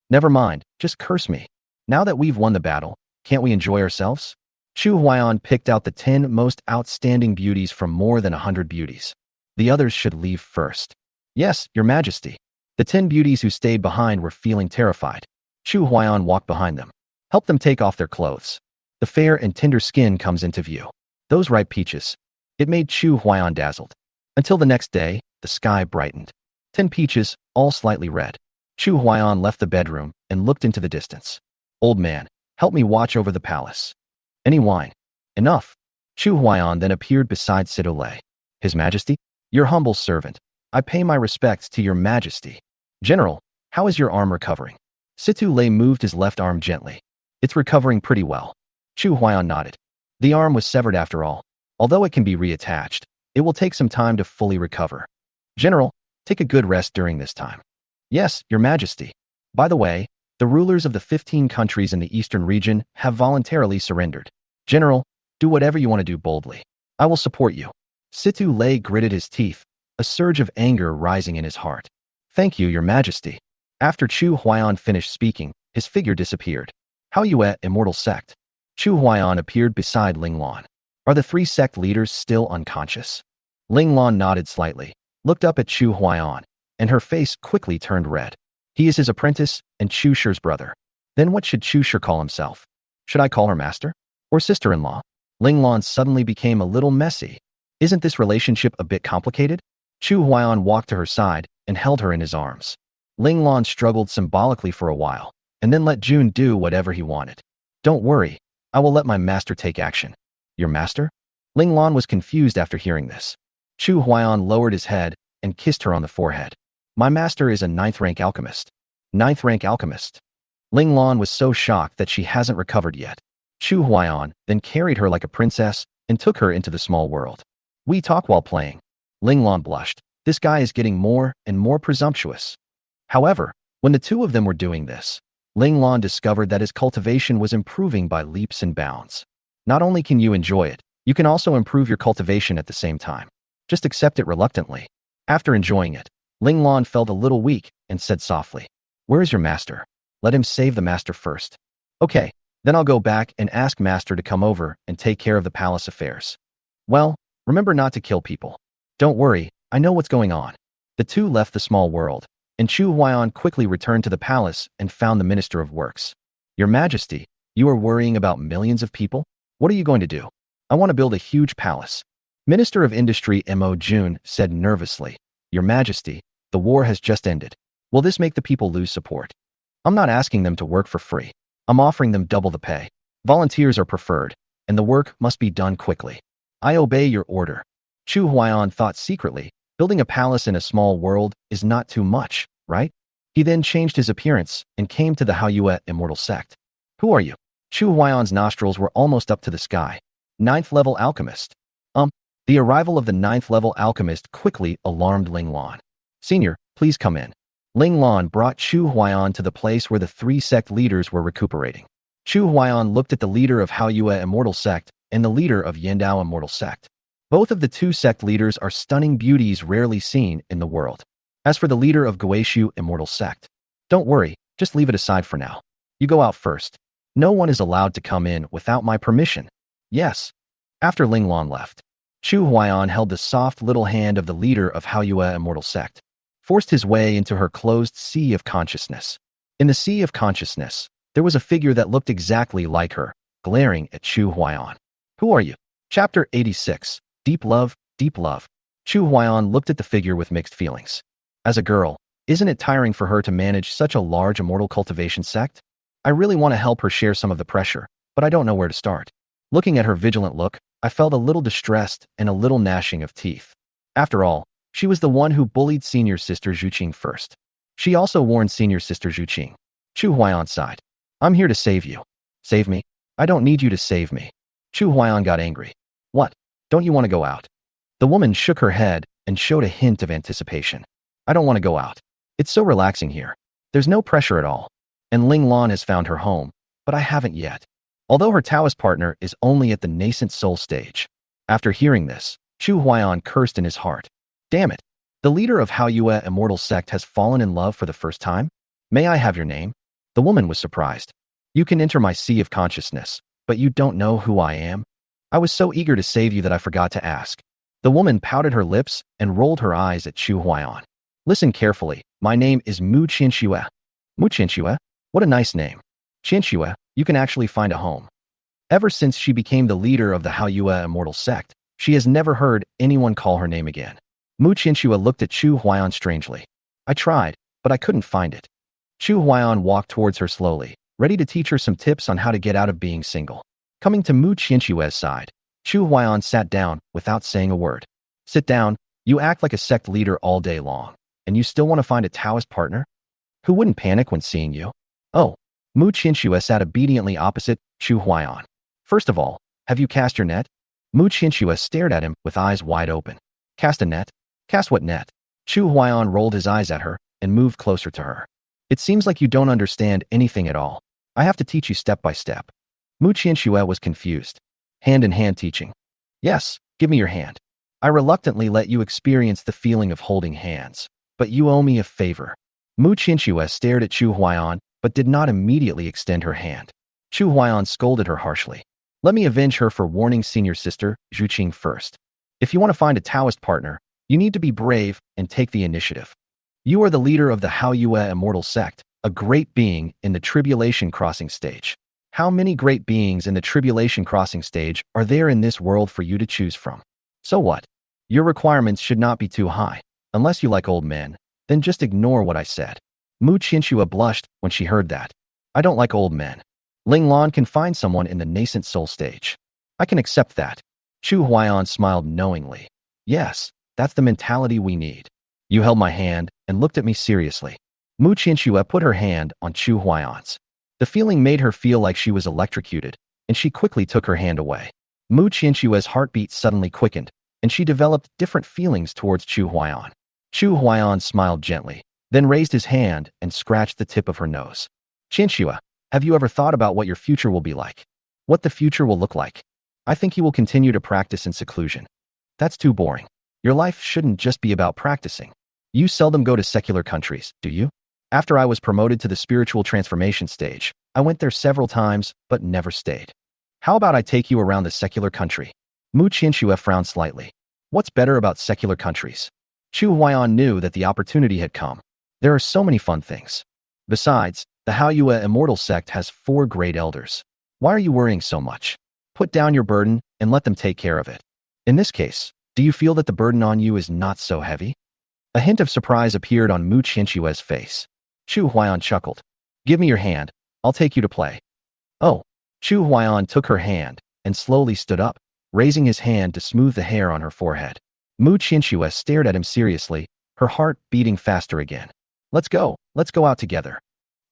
Never mind, just curse me. Now that we've won the battle, can't we enjoy ourselves? Chu Huaiyan picked out the 10 most outstanding beauties from more than 100 beauties. The others should leave first. Yes, your Majesty. The 10 beauties who stayed behind were feeling terrified. Chu Huaiyan walked behind them. Help them take off their clothes. The fair and tender skin comes into view. Those ripe peaches. It made Chu Huaiyan dazzled. Until the next day, the sky brightened. 10 peaches, all slightly red. Chu Huaiyan left the bedroom and looked into the distance. Old man, help me watch over the palace. Any wine? Enough. Chu Huaiyan then appeared beside Situ Lei. His Majesty? Your humble servant. I pay my respects to your Majesty. General, how is your arm recovering? Situ Lei moved his left arm gently. It's recovering pretty well. Chu Huaiyan nodded. The arm was severed after all. Although it can be reattached, it will take some time to fully recover. General, take a good rest during this time. Yes, your Majesty. By the way, the rulers of the 15 countries in the eastern region have voluntarily surrendered. General, do whatever you want to do boldly. I will support you. Situ Lei gritted his teeth, a surge of anger rising in his heart. Thank you, Your Majesty. After Chu Huaiyan finished speaking, his figure disappeared. Hao Yue, Immortal Sect. Chu Huaiyan appeared beside Ling Lan. Are the three sect leaders still unconscious? Ling Lan nodded slightly, looked up at Chu Huaiyan, and her face quickly turned red. He is his apprentice and Chu Shi's brother. Then what should Chu Shi call himself? Should I call her master? Or sister-in-law? Ling Lan suddenly became a little messy. Isn't this relationship a bit complicated? Chu Huaiyan walked to her side and held her in his arms. Ling Lan struggled symbolically for a while, and then let Jun do whatever he wanted. Don't worry, I will let my master take action. Your master? Ling Lan was confused after hearing this. Chu Huaiyan lowered his head and kissed her on the forehead. My master is a 9th-rank alchemist. 9th-rank alchemist. Ling Lan was so shocked that she hasn't recovered yet. Chu Huaiyan then carried her like a princess and took her into the small world. We talk while playing. Ling Lan blushed. This guy is getting more and more presumptuous. However, when the two of them were doing this, Ling Lan discovered that his cultivation was improving by leaps and bounds. Not only can you enjoy it, you can also improve your cultivation at the same time. Just accept it reluctantly. After enjoying it, Ling Lan felt a little weak and said softly, Where is your master? Let him save the master first. Okay, then I'll go back and ask master to come over and take care of the palace affairs. Well, remember not to kill people. Don't worry, I know what's going on. The two left the small world, and Chu Huaiyan quickly returned to the palace and found the Minister of Works. Your Majesty, you are worrying about millions of people? What are you going to do? I want to build a huge palace. Minister of Industry Mo Jun said nervously, Your Majesty, the war has just ended. Will this make the people lose support? I'm not asking them to work for free. I'm offering them double the pay. Volunteers are preferred, and the work must be done quickly. I obey your order. Chu Huaiyan thought secretly, building a palace in a small world is not too much, right? He then changed his appearance and came to the Hao Yue Immortal Sect. Who are you? Chu Huaiyan's nostrils were almost up to the sky. 9th-level alchemist. The arrival of the 9th-level alchemist quickly alarmed Ling Lan. Senior, please come in. Ling Lan brought Chu Huaiyan to the place where the three sect leaders were recuperating. Chu Huaiyan looked at the leader of Hao Yue Immortal Sect and the leader of Yandao Immortal Sect. Both of the two sect leaders are stunning beauties rarely seen in the world. As for the leader of Guishu Immortal Sect, don't worry, just leave it aside for now. You go out first. No one is allowed to come in without my permission. Yes. After Ling Lan left, Chu Huaiyan held the soft little hand of the leader of Hao Yue Immortal Sect, forced his way into her closed sea of consciousness. In the sea of consciousness, there was a figure that looked exactly like her, glaring at Chu Huaiyan. Who are you? Chapter 86. Deep Love, Deep Love. Chu Huaiyan looked at the figure with mixed feelings. As a girl, isn't it tiring for her to manage such a large immortal cultivation sect? I really want to help her share some of the pressure, but I don't know where to start. Looking at her vigilant look, I felt a little distressed and a little gnashing of teeth. After all, she was the one who bullied senior sister Zhu Qing first. She also warned senior sister Zhu Qing. Chu Huaiyan sighed. I'm here to save you. Save me? I don't need you to save me. Chu Huaiyan got angry. What? Don't you want to go out? The woman shook her head and showed a hint of anticipation. I don't want to go out. It's so relaxing here. There's no pressure at all. And Ling Lan has found her home, but I haven't yet. Although her Taoist partner is only at the nascent soul stage. After hearing this, Chu Huaiyan cursed in his heart. Damn it. The leader of Hao Yue Immortal Sect has fallen in love for the first time? May I have your name? The woman was surprised. You can enter my sea of consciousness, but you don't know who I am? I was so eager to save you that I forgot to ask. The woman pouted her lips and rolled her eyes at Chu Huaiyan. Listen carefully. My name is Mu Qianxue. Mu Qianxue? What a nice name. Qianxue, you can actually find a home. Ever since she became the leader of the Hao Yue Immortal Sect, she has never heard anyone call her name again. Mu Qianxue looked at Chu Huaiyan strangely. I tried, but I couldn't find it. Chu Huaiyan walked towards her slowly, ready to teach her some tips on how to get out of being single. Coming to Mu Qianxue's side, Chu Huaiyan sat down without saying a word. Sit down, you act like a sect leader all day long, and you still want to find a Taoist partner? Who wouldn't panic when seeing you? Oh. Mu Qianxue sat obediently opposite Chu Huaiyan. First of all, have you cast your net? Mu Qianxue stared at him with eyes wide open. Cast a net? Cast what net? Chu Huaiyan rolled his eyes at her and moved closer to her. It seems like you don't understand anything at all. I have to teach you step by step. Mu Qianxue was confused. Hand-in-hand teaching. Yes, give me your hand. I reluctantly let you experience the feeling of holding hands, but you owe me a favor. Mu Qianxue stared at Chu Huaiyan, but did not immediately extend her hand. Chu Huaiyan scolded her harshly. Let me avenge her for warning senior sister, Zhu Qing first. If you want to find a Taoist partner, you need to be brave and take the initiative. You are the leader of the Hao Yue immortal sect, a great being in the tribulation crossing stage. How many great beings in the tribulation crossing stage are there in this world for you to choose from? So what? Your requirements should not be too high. Unless you like old men, then just ignore what I said. Mu Qianxue blushed when she heard that. I don't like old men. Ling Lan can find someone in the nascent soul stage. I can accept that. Chu Huaiyan smiled knowingly. Yes, that's the mentality we need. You held my hand and looked at me seriously. Mu Qianxue put her hand on Chu Huaiyan's. The feeling made her feel like she was electrocuted, and she quickly took her hand away. Mu Qianxue's heartbeat suddenly quickened, and she developed different feelings towards Chu Huaiyan. Chu Huaiyan smiled gently, then raised his hand and scratched the tip of her nose. Qianxue, have you ever thought about what your future will be like? What the future will look like? I think you will continue to practice in seclusion. That's too boring. Your life shouldn't just be about practicing. You seldom go to secular countries, do you? After I was promoted to the spiritual transformation stage, I went there several times, but never stayed. How about I take you around the secular country? Mu Qianxue frowned slightly. What's better about secular countries? Chu Huaiyan knew that the opportunity had come. There are so many fun things. Besides, the Hao Yue immortal sect has 4 great elders. Why are you worrying so much? Put down your burden and let them take care of it. In this case, do you feel that the burden on you is not so heavy? A hint of surprise appeared on Mu Qianxue's face. Chu Huaiyan chuckled. Give me your hand. I'll take you to play. Oh. Chu Huaiyan took her hand and slowly stood up, raising his hand to smooth the hair on her forehead. Mu Qianxue stared at him seriously, her heart beating faster again. Let's go out together.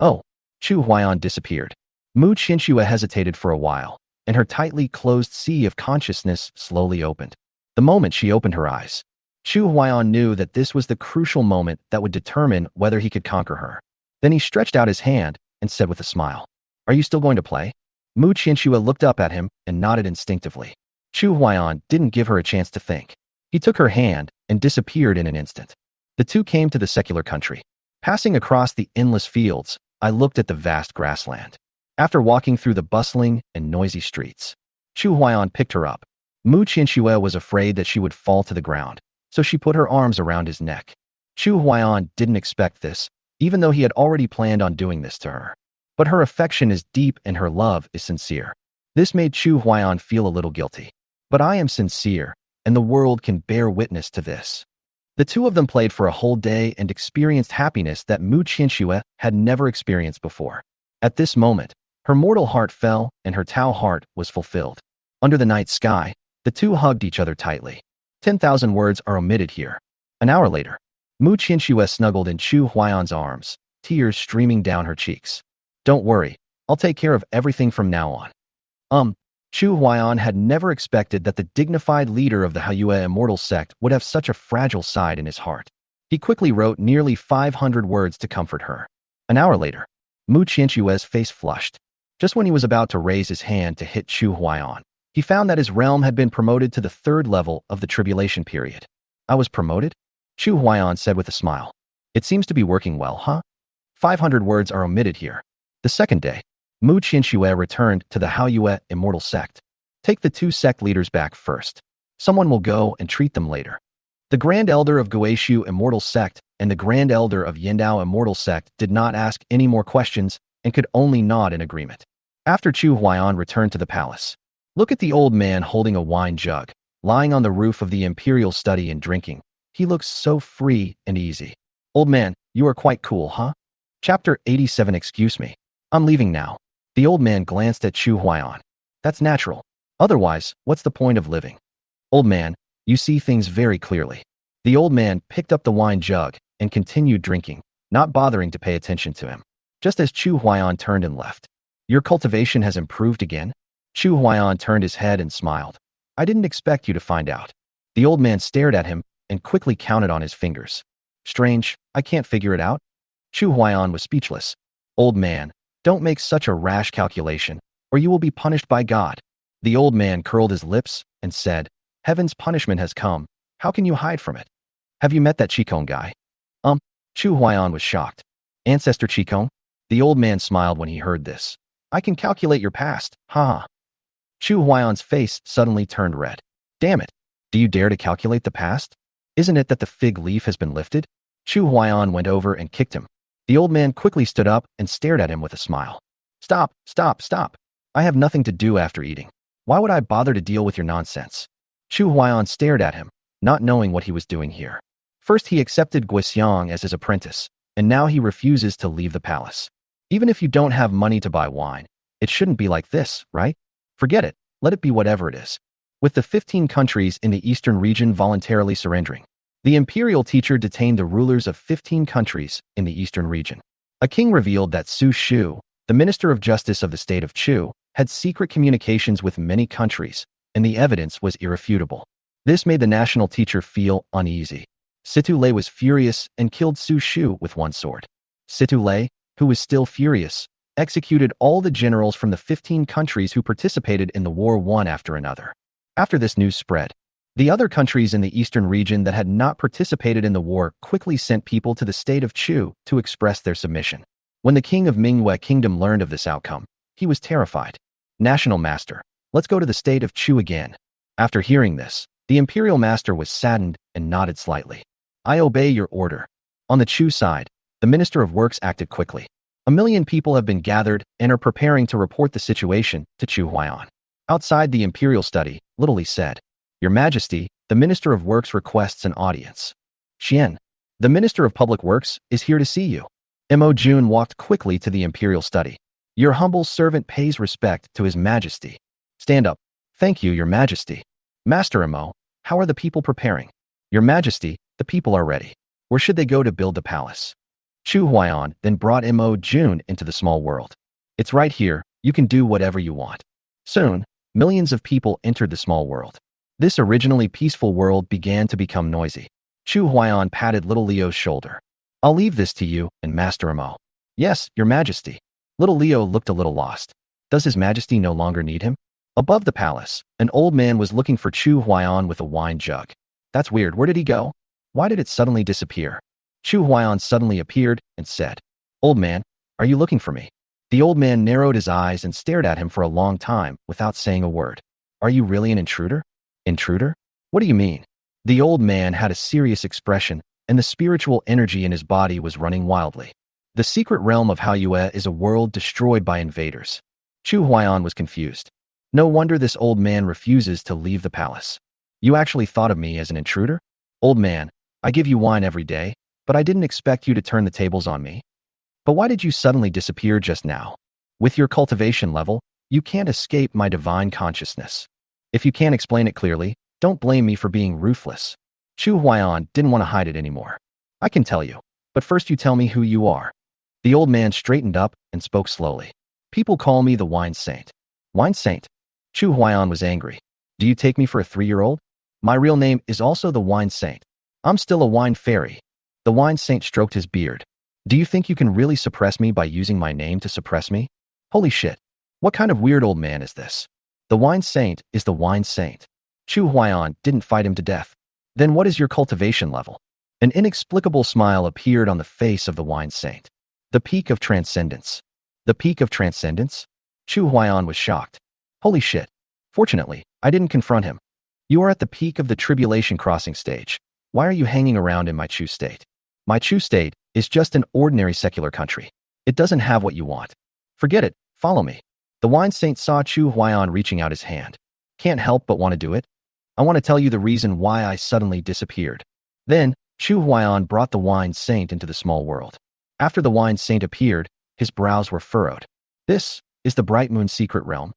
Oh. Chu Huaiyan disappeared. Mu Qianxue hesitated for a while, and her tightly closed sea of consciousness slowly opened. The moment she opened her eyes, Chu Huaiyan knew that this was the crucial moment that would determine whether he could conquer her. Then he stretched out his hand and said with a smile, Are you still going to play? Mu Qianxue looked up at him and nodded instinctively. Chu Huaiyan didn't give her a chance to think. He took her hand and disappeared in an instant. The two came to the secular country. Passing across the endless fields, I looked at the vast grassland. After walking through the bustling and noisy streets, Chu Huaiyan picked her up. Mu Qianxue was afraid that she would fall to the ground, so she put her arms around his neck. Chu Huaiyan didn't expect this, even though he had already planned on doing this to her. But her affection is deep and her love is sincere. This made Chu Huaiyan feel a little guilty. But I am sincere, and the world can bear witness to this. The two of them played for a whole day and experienced happiness that Mu Qianxue had never experienced before. At this moment, her mortal heart fell and her Tao heart was fulfilled. Under the night sky, the two hugged each other tightly. 10,000 words are omitted here. An hour later, Mu Qianxue snuggled in Chu Huaiyan's arms, tears streaming down her cheeks. Don't worry, I'll take care of everything from now on. Chu Huaiyan had never expected that the dignified leader of the Hao Yue immortal sect would have such a fragile side in his heart. He quickly wrote nearly 500 words to comfort her. An hour later, Mu Qianxue's face flushed. Just when he was about to raise his hand to hit Chu Huaiyan, he found that his realm had been promoted to the 3rd level of the tribulation period. I was promoted? Chu Huaiyan said with a smile. It seems to be working well, huh? 500 words are omitted here. The second day, Mu Qianxue returned to the Hao Yue immortal sect. Take the 2 sect leaders back first. Someone will go and treat them later. The Grand Elder of Guishu immortal sect and the Grand Elder of Yindao immortal sect did not ask any more questions and could only nod in agreement. After Chu Huaiyan returned to the palace, look at the old man holding a wine jug, lying on the roof of the imperial study and drinking. He looks so free and easy. Old man, you are quite cool, huh? Chapter 87. Excuse me. I'm leaving now. The old man glanced at Chu Huaiyan. That's natural. Otherwise, what's the point of living? Old man, you see things very clearly. The old man picked up the wine jug and continued drinking, not bothering to pay attention to him. Just as Chu Huaiyan turned and left. Your cultivation has improved again? Chu Huaiyan turned his head and smiled. I didn't expect you to find out. The old man stared at him and quickly counted on his fingers. Strange, I can't figure it out. Chu Huaiyan was speechless. Old man, don't make such a rash calculation, or you will be punished by God. The old man curled his lips and said, Heaven's punishment has come, How can you hide from it? Have you met that Qigong guy? Chu Huaiyan was shocked. Ancestor Qigong? The old man smiled when he heard this. I can calculate your past, haha. Chu Huaiyan's face suddenly turned red. Damn it. Do you dare to calculate the past? Isn't it that the fig leaf has been lifted? Chu Huaiyan went over and kicked him. The old man quickly stood up and stared at him with a smile. Stop, stop, stop. I have nothing to do after eating. Why would I bother to deal with your nonsense? Chu Huaiyan stared at him, not knowing what he was doing here. First he accepted Guixiang as his apprentice, and now he refuses to leave the palace. Even if you don't have money to buy wine, it shouldn't be like this, right? Forget it, let it be whatever it is. With the 15 countries in the eastern region voluntarily surrendering, the imperial teacher detained the rulers of 15 countries in the eastern region. A king revealed that Su Shu, the minister of justice of the state of Chu, had secret communications with many countries, and the evidence was irrefutable. This made the national teacher feel uneasy. Situ Lei was furious and killed Su Shu with one sword. Situ Lei, who was still furious, executed all the generals from the 15 countries who participated in the war one after another. After this news spread, the other countries in the eastern region that had not participated in the war quickly sent people to the state of Chu to express their submission. When the king of Manhwa Kingdom learned of this outcome, he was terrified. National master, let's go to the state of Chu again. After hearing this, the imperial master was saddened and nodded slightly. I obey your order. On the Chu side, the Minister of Works acted quickly. 1 million people have been gathered and are preparing to report the situation to Chu Huaiyan. Outside the imperial study, Little Li said, Your Majesty, the Minister of Works requests an audience. Xian, the Minister of Public Works, is here to see you. Mo Jun walked quickly to the imperial study. Your humble servant pays respect to His Majesty. Stand up. Thank you, Your Majesty. Master Mo, how are the people preparing? Your Majesty, the people are ready. Where should they go to build the palace? Chu Huaiyan then brought Mo Jun into the small world. It's right here, you can do whatever you want. Soon, millions of people entered the small world. This originally peaceful world began to become noisy. Chu Huaiyan patted little Leo's shoulder. I'll leave this to you and Master Mo. Yes, Your Majesty. Little Leo looked a little lost. Does His Majesty no longer need him? Above the palace, an old man was looking for Chu Huaiyan with a wine jug. That's weird, where did he go? Why did it suddenly disappear? Chu Huaiyan suddenly appeared and said, Old man, are you looking for me? The old man narrowed his eyes and stared at him for a long time without saying a word. Are you really an intruder? Intruder? What do you mean? The old man had a serious expression, and the spiritual energy in his body was running wildly. The secret realm of Haoyue is a world destroyed by invaders. Chu Huaiyan was confused. No wonder this old man refuses to leave the palace. You actually thought of me as an intruder? Old man, I give you wine every day, but I didn't expect you to turn the tables on me. But why did you suddenly disappear just now? With your cultivation level, you can't escape my divine consciousness. If you can't explain it clearly, don't blame me for being ruthless. Chu Huaiyan didn't want to hide it anymore. I can tell you, but first you tell me who you are. The old man straightened up and spoke slowly. People call me the Wine Saint. Wine Saint? Chu Huaiyan was angry. Do you take me for a 3-year-old? My real name is also the Wine Saint. I'm still a wine fairy. The Wine Saint stroked his beard. Do you think you can really suppress me by using my name to suppress me? Holy shit. What kind of weird old man is this? The Wine Saint is the Wine Saint. Chu Huaiyan didn't fight him to death. Then what is your cultivation level? An inexplicable smile appeared on the face of the Wine Saint. The peak of transcendence. The peak of transcendence? Chu Huaiyan was shocked. Holy shit. Fortunately, I didn't confront him. You are at the peak of the tribulation crossing stage. Why are you hanging around in my Chu state? My Chu state is just an ordinary secular country. It doesn't have what you want. Forget it, follow me. The Wine Saint saw Chu Huaiyan reaching out his hand. Can't help but want to do it. I want to tell you the reason why I suddenly disappeared. Then, Chu Huaiyan brought the Wine Saint into the small world. After the Wine Saint appeared, his brows were furrowed. This is the Bright Moon secret realm.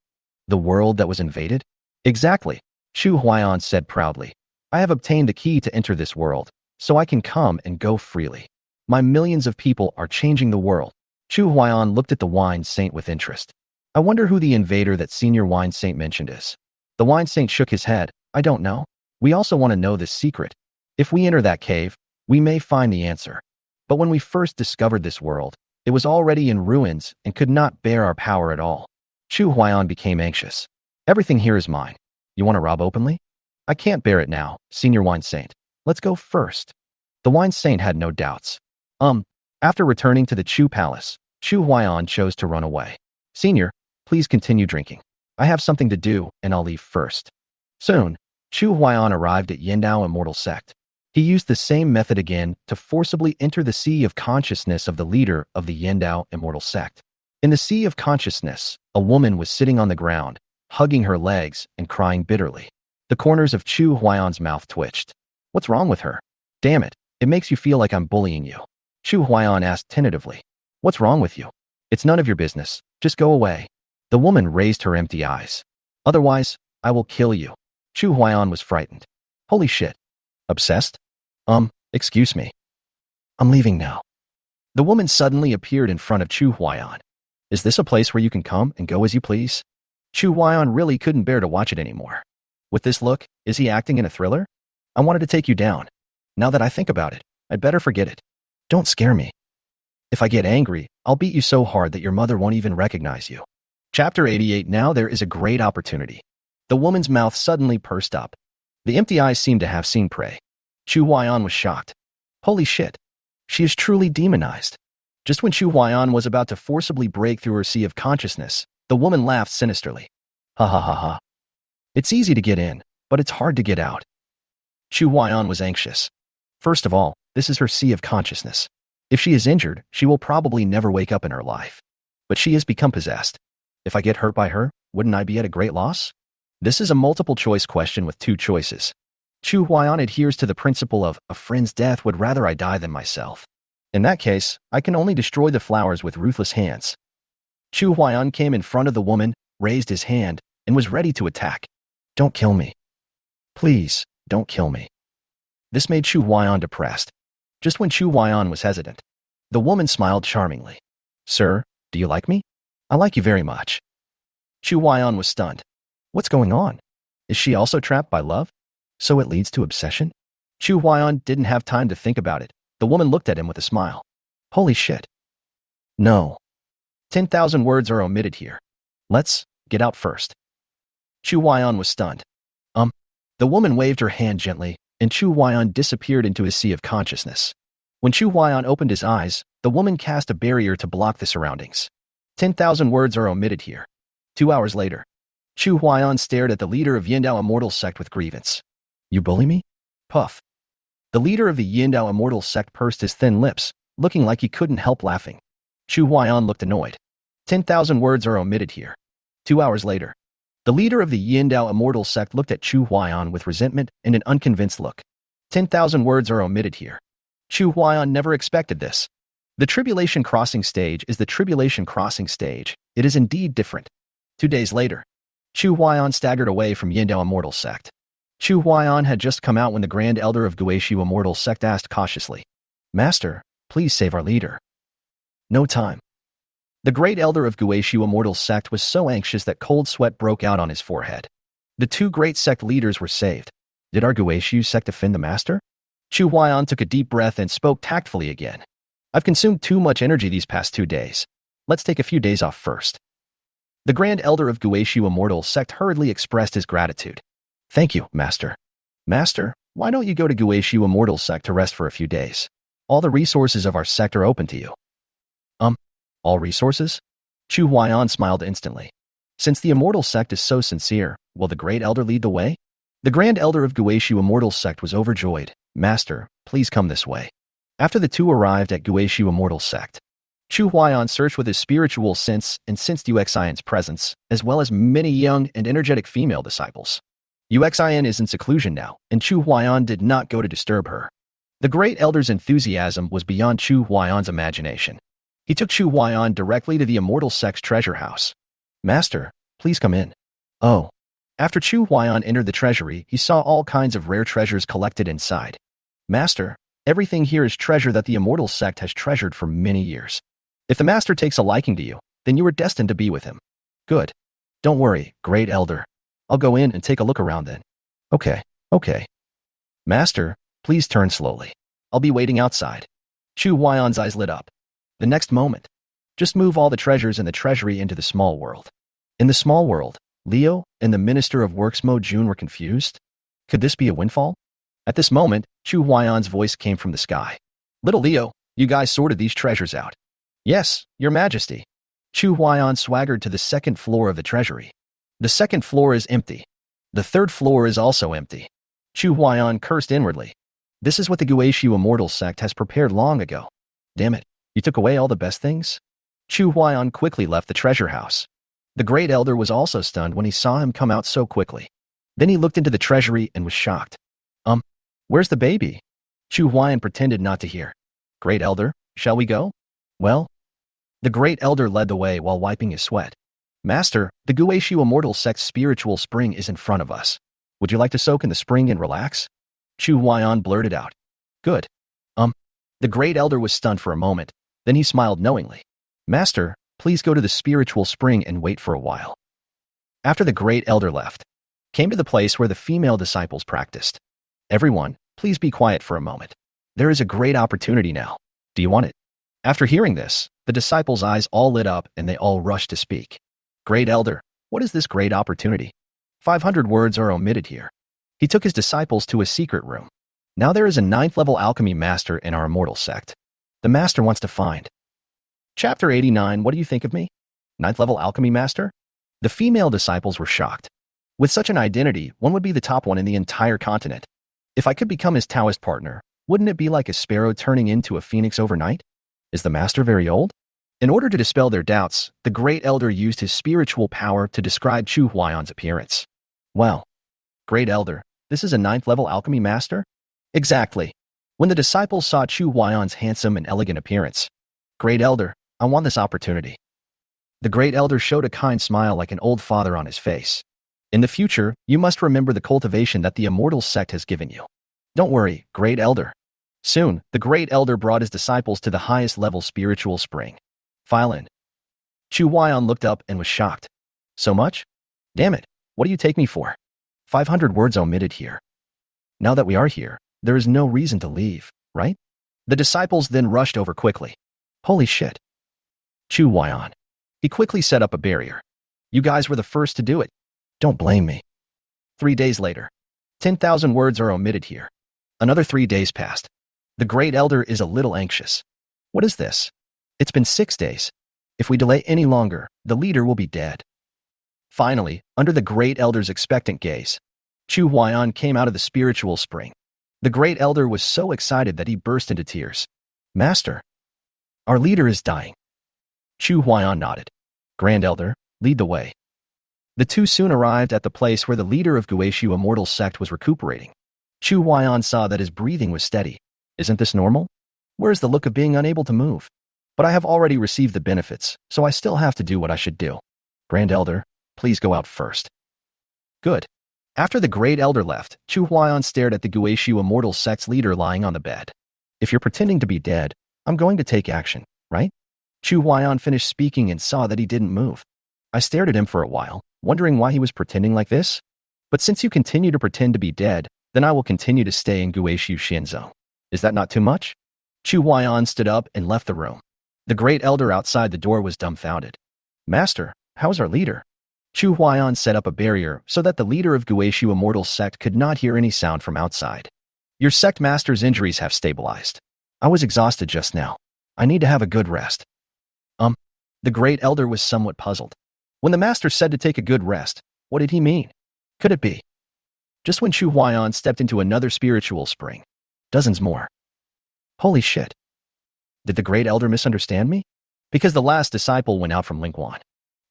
The world that was invaded? Exactly, Chu Huaiyan said proudly. I have obtained the key to enter this world, so I can come and go freely. My millions of people are changing the world. Chu Huaiyan looked at the Wine Saint with interest. I wonder who the invader that Senior Wine Saint mentioned is. The Wine Saint shook his head. I don't know. We also want to know this secret. If we enter that cave, we may find the answer. But when we first discovered this world, it was already in ruins and could not bear our power at all. Chu Huaiyan became anxious. Everything here is mine. You want to rob openly? I can't bear it now, Senior Wine Saint. Let's go first. The Wine Saint had no doubts. After returning to the Chu Palace, Chu Huaiyan chose to run away. Senior, please continue drinking. I have something to do, and I'll leave first. Soon, Chu Huaiyan arrived at Yindao Immortal Sect. He used the same method again to forcibly enter the sea of consciousness of the leader of the Yindao Immortal Sect. In the sea of consciousness, a woman was sitting on the ground, hugging her legs and crying bitterly. The corners of Chu Huaiyan's mouth twitched. What's wrong with her? Damn it, it makes you feel like I'm bullying you. Chu Huaiyan asked tentatively. What's wrong with you? It's none of your business. Just go away. The woman raised her empty eyes. Otherwise, I will kill you. Chu Huaiyan was frightened. Holy shit. Obsessed? Excuse me. I'm leaving now. The woman suddenly appeared in front of Chu Huaiyan. Is this a place where you can come and go as you please? Chu Huaiyan really couldn't bear to watch it anymore. With this look, is he acting in a thriller? I wanted to take you down. Now that I think about it, I'd better forget it. Don't scare me. If I get angry, I'll beat you so hard that your mother won't even recognize you. Chapter 88. Now there is a great opportunity. The woman's mouth suddenly pursed up. The empty eyes seemed to have seen prey. Chu Huaiyan was shocked. Holy shit. She is truly demonized. Just when Chu Huaiyan was about to forcibly break through her sea of consciousness, the woman laughed sinisterly. Ha ha ha ha. It's easy to get in, but it's hard to get out. Chu Huaiyan was anxious. First of all, this is her sea of consciousness. If she is injured, she will probably never wake up in her life. But she has become possessed. If I get hurt by her, wouldn't I be at a great loss? This is a multiple-choice question with two choices. Chu Huaiyan adheres to the principle of, a friend's death would rather I die than myself. In that case, I can only destroy the flowers with ruthless hands. Chu Huaiyan came in front of the woman, raised his hand, and was ready to attack. Don't kill me. Please, don't kill me. This made Chu Huaiyan depressed. Just when Chu Huaiyan was hesitant, the woman smiled charmingly. Sir, do you like me? I like you very much. Chu Huaiyan was stunned. What's going on? Is she also trapped by love? So it leads to obsession? Chu Huaiyan didn't have time to think about it. The woman looked at him with a smile. Holy shit. No. 10,000 words are omitted here. Let's get out first. Chu Huaiyan was stunned. The woman waved her hand gently, and Chu Huaiyan disappeared into his sea of consciousness. When Chu Huaiyan opened his eyes, the woman cast a barrier to block the surroundings. 10,000 words are omitted here. 2 hours later, Chu Huaiyan stared at the leader of Yindao Immortal Sect with grievance. You bully me? Puff. The leader of the Yindao Immortal Sect pursed his thin lips, looking like he couldn't help laughing. Chu Huaiyan looked annoyed. 10,000 words are omitted here. 2 hours later, the leader of the Yindao Immortal Sect looked at Chu Huaiyan with resentment and an unconvinced look. 10,000 words are omitted here. Chu Huaiyan never expected this. The Tribulation Crossing stage is the Tribulation Crossing stage. It is indeed different. 2 days later, Chu Huaiyan staggered away from Yindao Immortal Sect. Chu Huaiyan had just come out when the Grand Elder of Guishu Immortal Sect asked cautiously, Master, please save our leader. No time. The Great Elder of Guishu Immortal Sect was so anxious that cold sweat broke out on his forehead. The two great sect leaders were saved. Did our Guishu sect offend the Master? Chu Huaiyan took a deep breath and spoke tactfully again. I've consumed too much energy these past 2 days. Let's take a few days off first. The Grand Elder of Guishu Immortal Sect hurriedly expressed his gratitude. Thank you, Master. Master, why don't you go to Guishu Immortal Sect to rest for a few days? All the resources of our sect are open to you. All resources? Chu Huaiyan smiled instantly. Since the Immortal Sect is so sincere, will the Great Elder lead the way? The Grand Elder of Guishu Immortal Sect was overjoyed. Master, please come this way. After the two arrived at Guishu Immortal Sect, Chu Huaiyan searched with his spiritual sense and sensed Uxian's presence, as well as many young and energetic female disciples. Uxian is in seclusion now, and Chu Huaiyan did not go to disturb her. The Great Elder's enthusiasm was beyond Chu Huaiyan's imagination. He took Chu Huaiyan directly to the Immortal Sect's treasure house. Master, please come in. Oh. After Chu Huaiyan entered the treasury, he saw all kinds of rare treasures collected inside. Master, everything here is treasure that the Immortal Sect has treasured for many years. If the Master takes a liking to you, then you are destined to be with him. Good. Don't worry, Great Elder. I'll go in and take a look around then. Okay. Master, please turn slowly. I'll be waiting outside. Chu Huaiyan's eyes lit up. The next moment, just move all the treasures in the treasury into the small world. In the small world, Leo and the Minister of Works Mo Jun were confused. Could this be a windfall? At this moment, Chu Huayan's voice came from the sky. Little Leo, you guys sorted these treasures out. Yes, Your Majesty. Chu Huayan swaggered to the second floor of the treasury. The second floor is empty. The third floor is also empty. Chu Huayan cursed inwardly. This is what the Guishu Immortal sect has prepared long ago. Damn it, you took away all the best things? Chu Huayan quickly left the treasure house. The Great Elder was also stunned when he saw him come out so quickly. Then he looked into the treasury and was shocked. Where's the baby? Chu Huayan pretended not to hear. Great Elder, shall we go? Well, the Great Elder led the way while wiping his sweat. Master, the Guishu Immortal sect's spiritual spring is in front of us. Would you like to soak in the spring and relax? Chu Huayan blurted out. Good. The Great Elder was stunned for a moment. Then he smiled knowingly. Master, please go to the spiritual spring and wait for a while. After the Great Elder left, came to the place where the female disciples practiced. Everyone, please be quiet for a moment. There is a great opportunity now. Do you want it? After hearing this, the disciples' eyes all lit up and they all rushed to speak. Great Elder, what is this great opportunity? 500 words are omitted here. He took his disciples to a secret room. Now there is a 9th level alchemy master in our immortal sect. The master wants to find. Chapter 89, what do you think of me? 9th level alchemy master? The female disciples were shocked. With such an identity, one would be the top one in the entire continent. If I could become his Taoist partner, wouldn't it be like a sparrow turning into a phoenix overnight? Is the master very old? In order to dispel their doubts, the Great Elder used his spiritual power to describe Chu Huayan's appearance. Well, Great Elder, this is a 9th level alchemy master? Exactly. When the disciples saw Chu Huayan's handsome and elegant appearance, Great Elder, I want this opportunity. The Great Elder showed a kind smile like an old father on his face. In the future, you must remember the cultivation that the Immortal sect has given you. Don't worry, Great Elder. Soon, the Great Elder brought his disciples to the highest level spiritual spring. File in. Chu Huayan looked up and was shocked. So much? Damn it, what do you take me for? 500 words omitted here. Now that we are here, there is no reason to leave, right? The disciples then rushed over quickly. Holy shit. Chu Huayan. He quickly set up a barrier. You guys were the first to do it. Don't blame me. 3 days later. 10,000 words are omitted here. Another 3 days passed. The Great Elder is a little anxious. What is this? It's been 6 days. If we delay any longer, the leader will be dead. Finally, under the Great Elder's expectant gaze, Chu Huayan came out of the spiritual spring. The Great Elder was so excited that he burst into tears. Master, our leader is dying. Chu Huayan nodded. Grand Elder, lead the way. The two soon arrived at the place where the leader of Guishu Immortal sect was recuperating. Chu Huayan saw that his breathing was steady. Isn't this normal? Where's the look of being unable to move? But I have already received the benefits, so I still have to do what I should do. Grand Elder, please go out first. Good. After the Great Elder left, Chu Huayan stared at the Guishu Immortal sect's leader lying on the bed. If you're pretending to be dead, I'm going to take action, right? Chu Huayan finished speaking and saw that he didn't move. I stared at him for a while, wondering why he was pretending like this. But since you continue to pretend to be dead, then I will continue to stay in Guishu Shinzo. Is that not too much? Chu Huayan stood up and left the room. The Great Elder outside the door was dumbfounded. Master, how is our leader? Chu Huayan set up a barrier so that the leader of Guishu Immortal sect could not hear any sound from outside. Your sect master's injuries have stabilized. I was exhausted just now. I need to have a good rest. The Great Elder was somewhat puzzled. When the master said to take a good rest, what did he mean? Could it be? Just when Chu Huayan stepped into another spiritual spring. Dozens more. Holy shit. Did the Great Elder misunderstand me? Because the last disciple went out from Lingguan.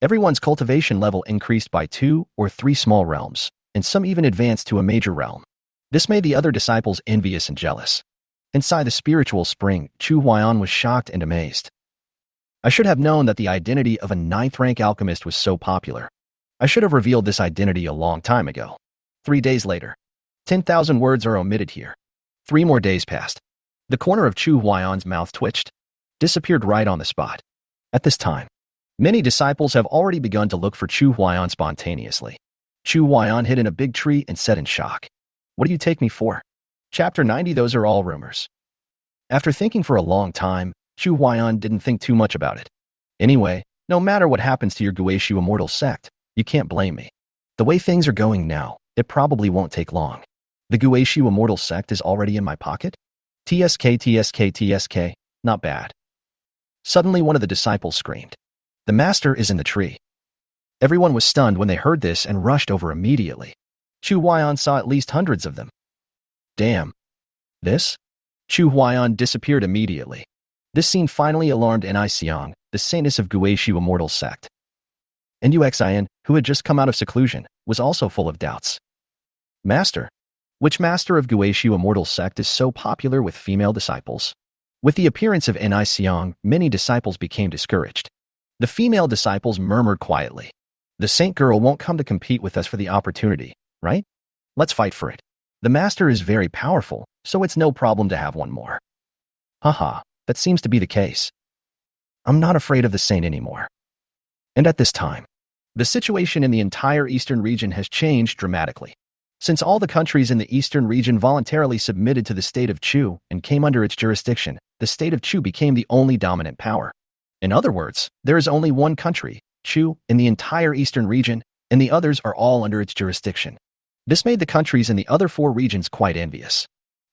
Everyone's cultivation level increased by 2 or 3 small realms, and some even advanced to a major realm. This made the other disciples envious and jealous. Inside the spiritual spring, Chu Huayan was shocked and amazed. I should have known that the identity of a 9th rank alchemist was so popular. I should have revealed this identity a long time ago. 3 days later. 10,000 words are omitted here. 3 more days passed. The corner of Chu Huayan's mouth twitched, disappeared right on the spot. At this time, many disciples have already begun to look for Chu Huayan spontaneously. Chu Huayan hid in a big tree and said in shock, "What do you take me for?" Chapter 90. Those are all rumors. After thinking for a long time, Chu Huayan didn't think too much about it. Anyway, no matter what happens to your Guishu Immortal sect, you can't blame me. The way things are going now, it probably won't take long. The Guishu immortal sect is already in my pocket? TSK, TSK, TSK, not bad. Suddenly one of the disciples screamed. The master is in the tree. Everyone was stunned when they heard this and rushed over immediately. Chu Huaiyan saw at least hundreds of them. Damn. This? Chu Huaiyan disappeared immediately. This scene finally alarmed Ni Xiang, the saintess of Guishu immortal sect. And Uxian, who had just come out of seclusion, was also full of doubts. Master? Which master of Guishu immortal sect is so popular with female disciples? With the appearance of Ni Xiang, many disciples became discouraged. The female disciples murmured quietly. The saint girl won't come to compete with us for the opportunity, right? Let's fight for it. The master is very powerful, so it's no problem to have one more. Haha, that seems to be the case. I'm not afraid of the saint anymore. And at this time, the situation in the entire eastern region has changed dramatically. Since all the countries in the eastern region voluntarily submitted to the state of Chu and came under its jurisdiction, the state of Chu became the only dominant power. In other words, there is only one country, Chu, in the entire eastern region, and the others are all under its jurisdiction. This made the countries in the other 4 regions quite envious.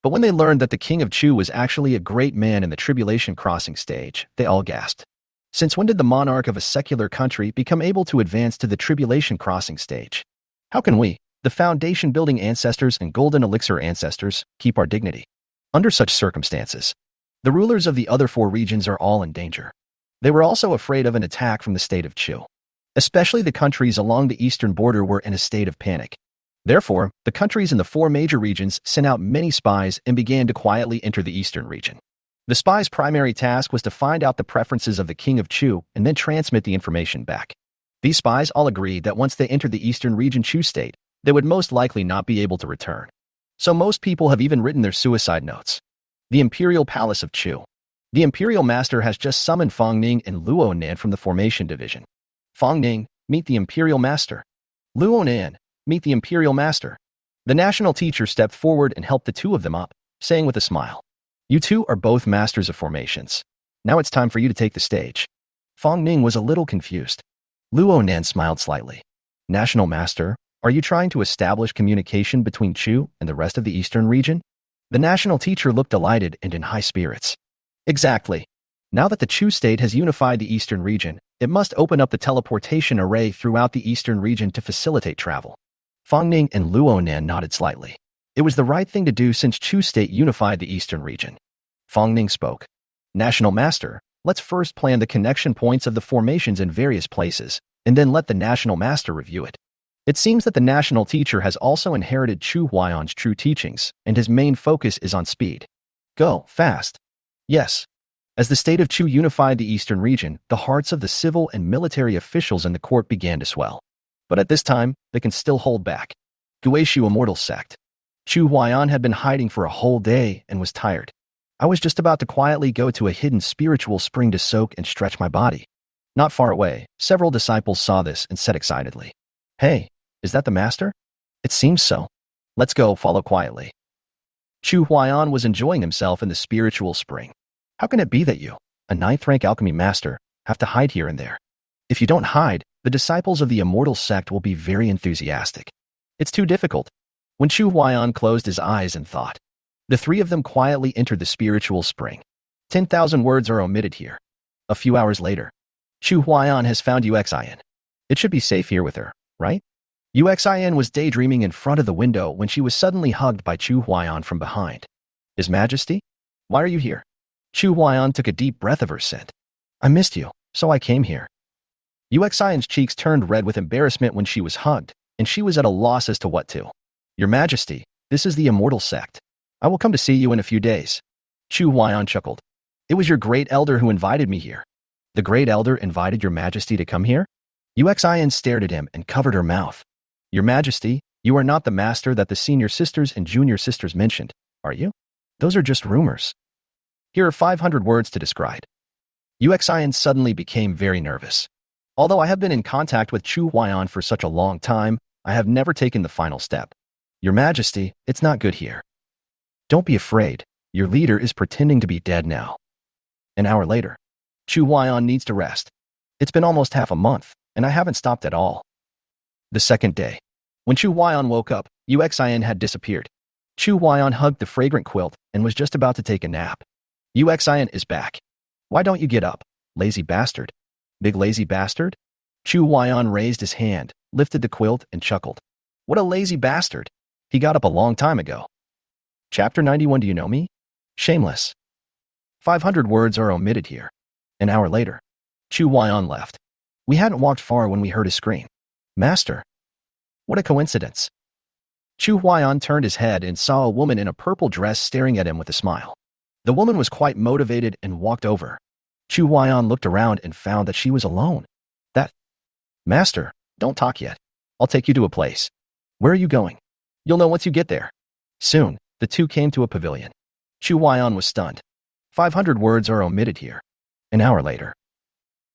But when they learned that the king of Chu was actually a great man in the tribulation crossing stage, they all gasped. Since when did the monarch of a secular country become able to advance to the tribulation crossing stage? How can we, the foundation-building ancestors and golden elixir ancestors, keep our dignity? Under such circumstances, the rulers of the other 4 regions are all in danger. They were also afraid of an attack from the state of Chu. Especially the countries along the eastern border were in a state of panic. Therefore, the countries in the 4 major regions sent out many spies and began to quietly enter the eastern region. The spies' primary task was to find out the preferences of the king of Chu and then transmit the information back. These spies all agreed that once they entered the eastern region Chu state, they would most likely not be able to return. So most people have even written their suicide notes. The Imperial Palace of Chu. The Imperial Master has just summoned Fong Ning and Luo Nan from the Formation Division. Fong Ning, meet the Imperial Master. Luo Nan, meet the Imperial Master. The national teacher stepped forward and helped the 2 of them up, saying with a smile, "You 2 are both masters of formations. Now it's time for you to take the stage." Fong Ning was a little confused. Luo Nan smiled slightly. "National Master, are you trying to establish communication between Chu and the rest of the eastern region?" The national teacher looked delighted and in high spirits. Exactly. Now that the Chu state has unified the eastern region, it must open up the teleportation array throughout the eastern region to facilitate travel. Fong Ning and Luo Nan nodded slightly. It was the right thing to do since Chu state unified the eastern region. Fong Ning spoke. "National Master, let's first plan the connection points of the formations in various places, and then let the National Master review it." It seems that the national teacher has also inherited Chu Huaiyan's true teachings, and his main focus is on speed. Go, fast. Yes. As the state of Chu unified the eastern region, the hearts of the civil and military officials in the court began to swell. But at this time, they can still hold back. Guishu immortal sect. Chu Huaiyan had been hiding for a whole day and was tired. I was just about to quietly go to a hidden spiritual spring to soak and stretch my body. Not far away, several disciples saw this and said excitedly, "Hey, is that the master?" "It seems so. Let's go follow quietly." Chu Huaiyan was enjoying himself in the spiritual spring. How can it be that you, a 9th rank alchemy master, have to hide here and there? If you don't hide, the disciples of the immortal sect will be very enthusiastic. It's too difficult. When Chu Huaiyan closed his eyes and thought, the 3 of them quietly entered the spiritual spring. 10,000 words are omitted here. A few hours later, Chu Huaiyan has found Uxian. It should be safe here with her, right? Uxian was daydreaming in front of the window when she was suddenly hugged by Chu Huaiyan from behind. His Majesty? Why are you here? Chu Huaiyan took a deep breath of her scent. I missed you, so I came here. Uxian's cheeks turned red with embarrassment when she was hugged, and she was at a loss as to what to. Your Majesty, this is the immortal sect. I will come to see you in a few days. Chu Huaiyan chuckled. It was your great elder who invited me here. The great elder invited your Majesty to come here? Uxian stared at him and covered her mouth. Your Majesty, you are not the master that the senior sisters and junior sisters mentioned, are you? Those are just rumors. Here are 500 words to describe. Uxian suddenly became very nervous. Although I have been in contact with Chu Huaiyan for such a long time, I have never taken the final step. Your Majesty, it's not good here. Don't be afraid. Your leader is pretending to be dead now. An hour later, Chu Huaiyan needs to rest. It's been almost half a month, and I haven't stopped at all. The second day, when Chu Huaiyan woke up, Uxian had disappeared. Chu Huaiyan hugged the fragrant quilt and was just about to take a nap. Uxian is back. Why don't you get up, lazy bastard? Big lazy bastard? Chu Huaiyan raised his hand, lifted the quilt, and chuckled. What a lazy bastard. He got up a long time ago. Chapter 91. Do you know me? Shameless. 500 words are omitted here. An hour later, Chu Huaiyan left. We hadn't walked far when we heard his scream. Master. What a coincidence. Chu Huaiyan turned his head and saw a woman in a purple dress staring at him with a smile. The woman was quite motivated and walked over. Chu Huaiyan looked around and found that she was alone. Master, don't talk yet. I'll take you to a place. Where are you going? You'll know once you get there. Soon, the two came to a pavilion. Chu Huaiyan was stunned. 500 words are omitted here. An hour later.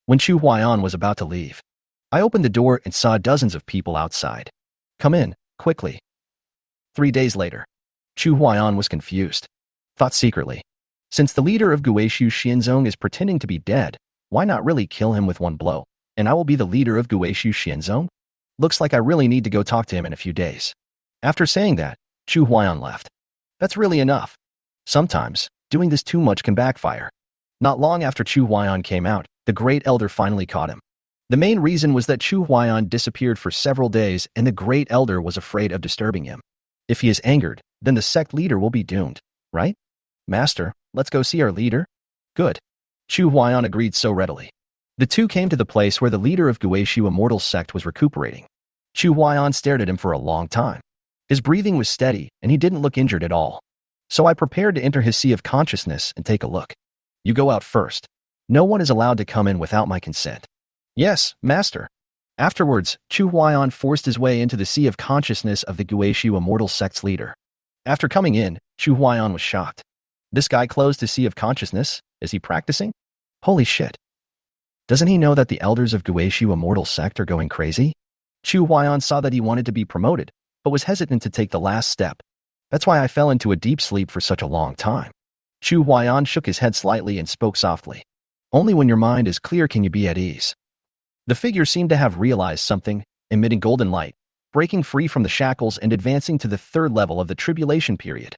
When Chu Huaiyan was about to leave, I opened the door and saw dozens of people outside. Come in, quickly. 3 days later, Chu Huaiyan was confused. Thought secretly, since the leader of Guishu Xianzong is pretending to be dead, why not really kill him with one blow? And I will be the leader of Guishu Xianzong? Looks like I really need to go talk to him in a few days. After saying that, Chu Huaiyan left. That's really enough. Sometimes, doing this too much can backfire. Not long after Chu Huaiyan came out, the Great Elder finally caught him. The main reason was that Chu Huaiyan disappeared for several days and the Great Elder was afraid of disturbing him. If he is angered, then the sect leader will be doomed, right? Master, let's go see our leader? Good. Chu Huaiyan agreed so readily. The two came to the place where the leader of Guishu Immortal Sect was recuperating. Chu Huaiyan stared at him for a long time. His breathing was steady, and he didn't look injured at all. So I prepared to enter his sea of consciousness and take a look. You go out first. No one is allowed to come in without my consent. Yes, master. Afterwards, Chu Huaiyan forced his way into the sea of consciousness of the Guishu Immortal Sect's leader. After coming in, Chu Huaiyan was shocked. This guy closed his sea of consciousness? Is he practicing? Holy shit. Doesn't he know that the elders of Guishu Immortal Sect are going crazy? Chu Huaiyan saw that he wanted to be promoted, but was hesitant to take the last step. That's why I fell into a deep sleep for such a long time. Chu Huaiyan shook his head slightly and spoke softly. Only when your mind is clear can you be at ease. The figure seemed to have realized something, emitting golden light, breaking free from the shackles and advancing to the third level of the tribulation period.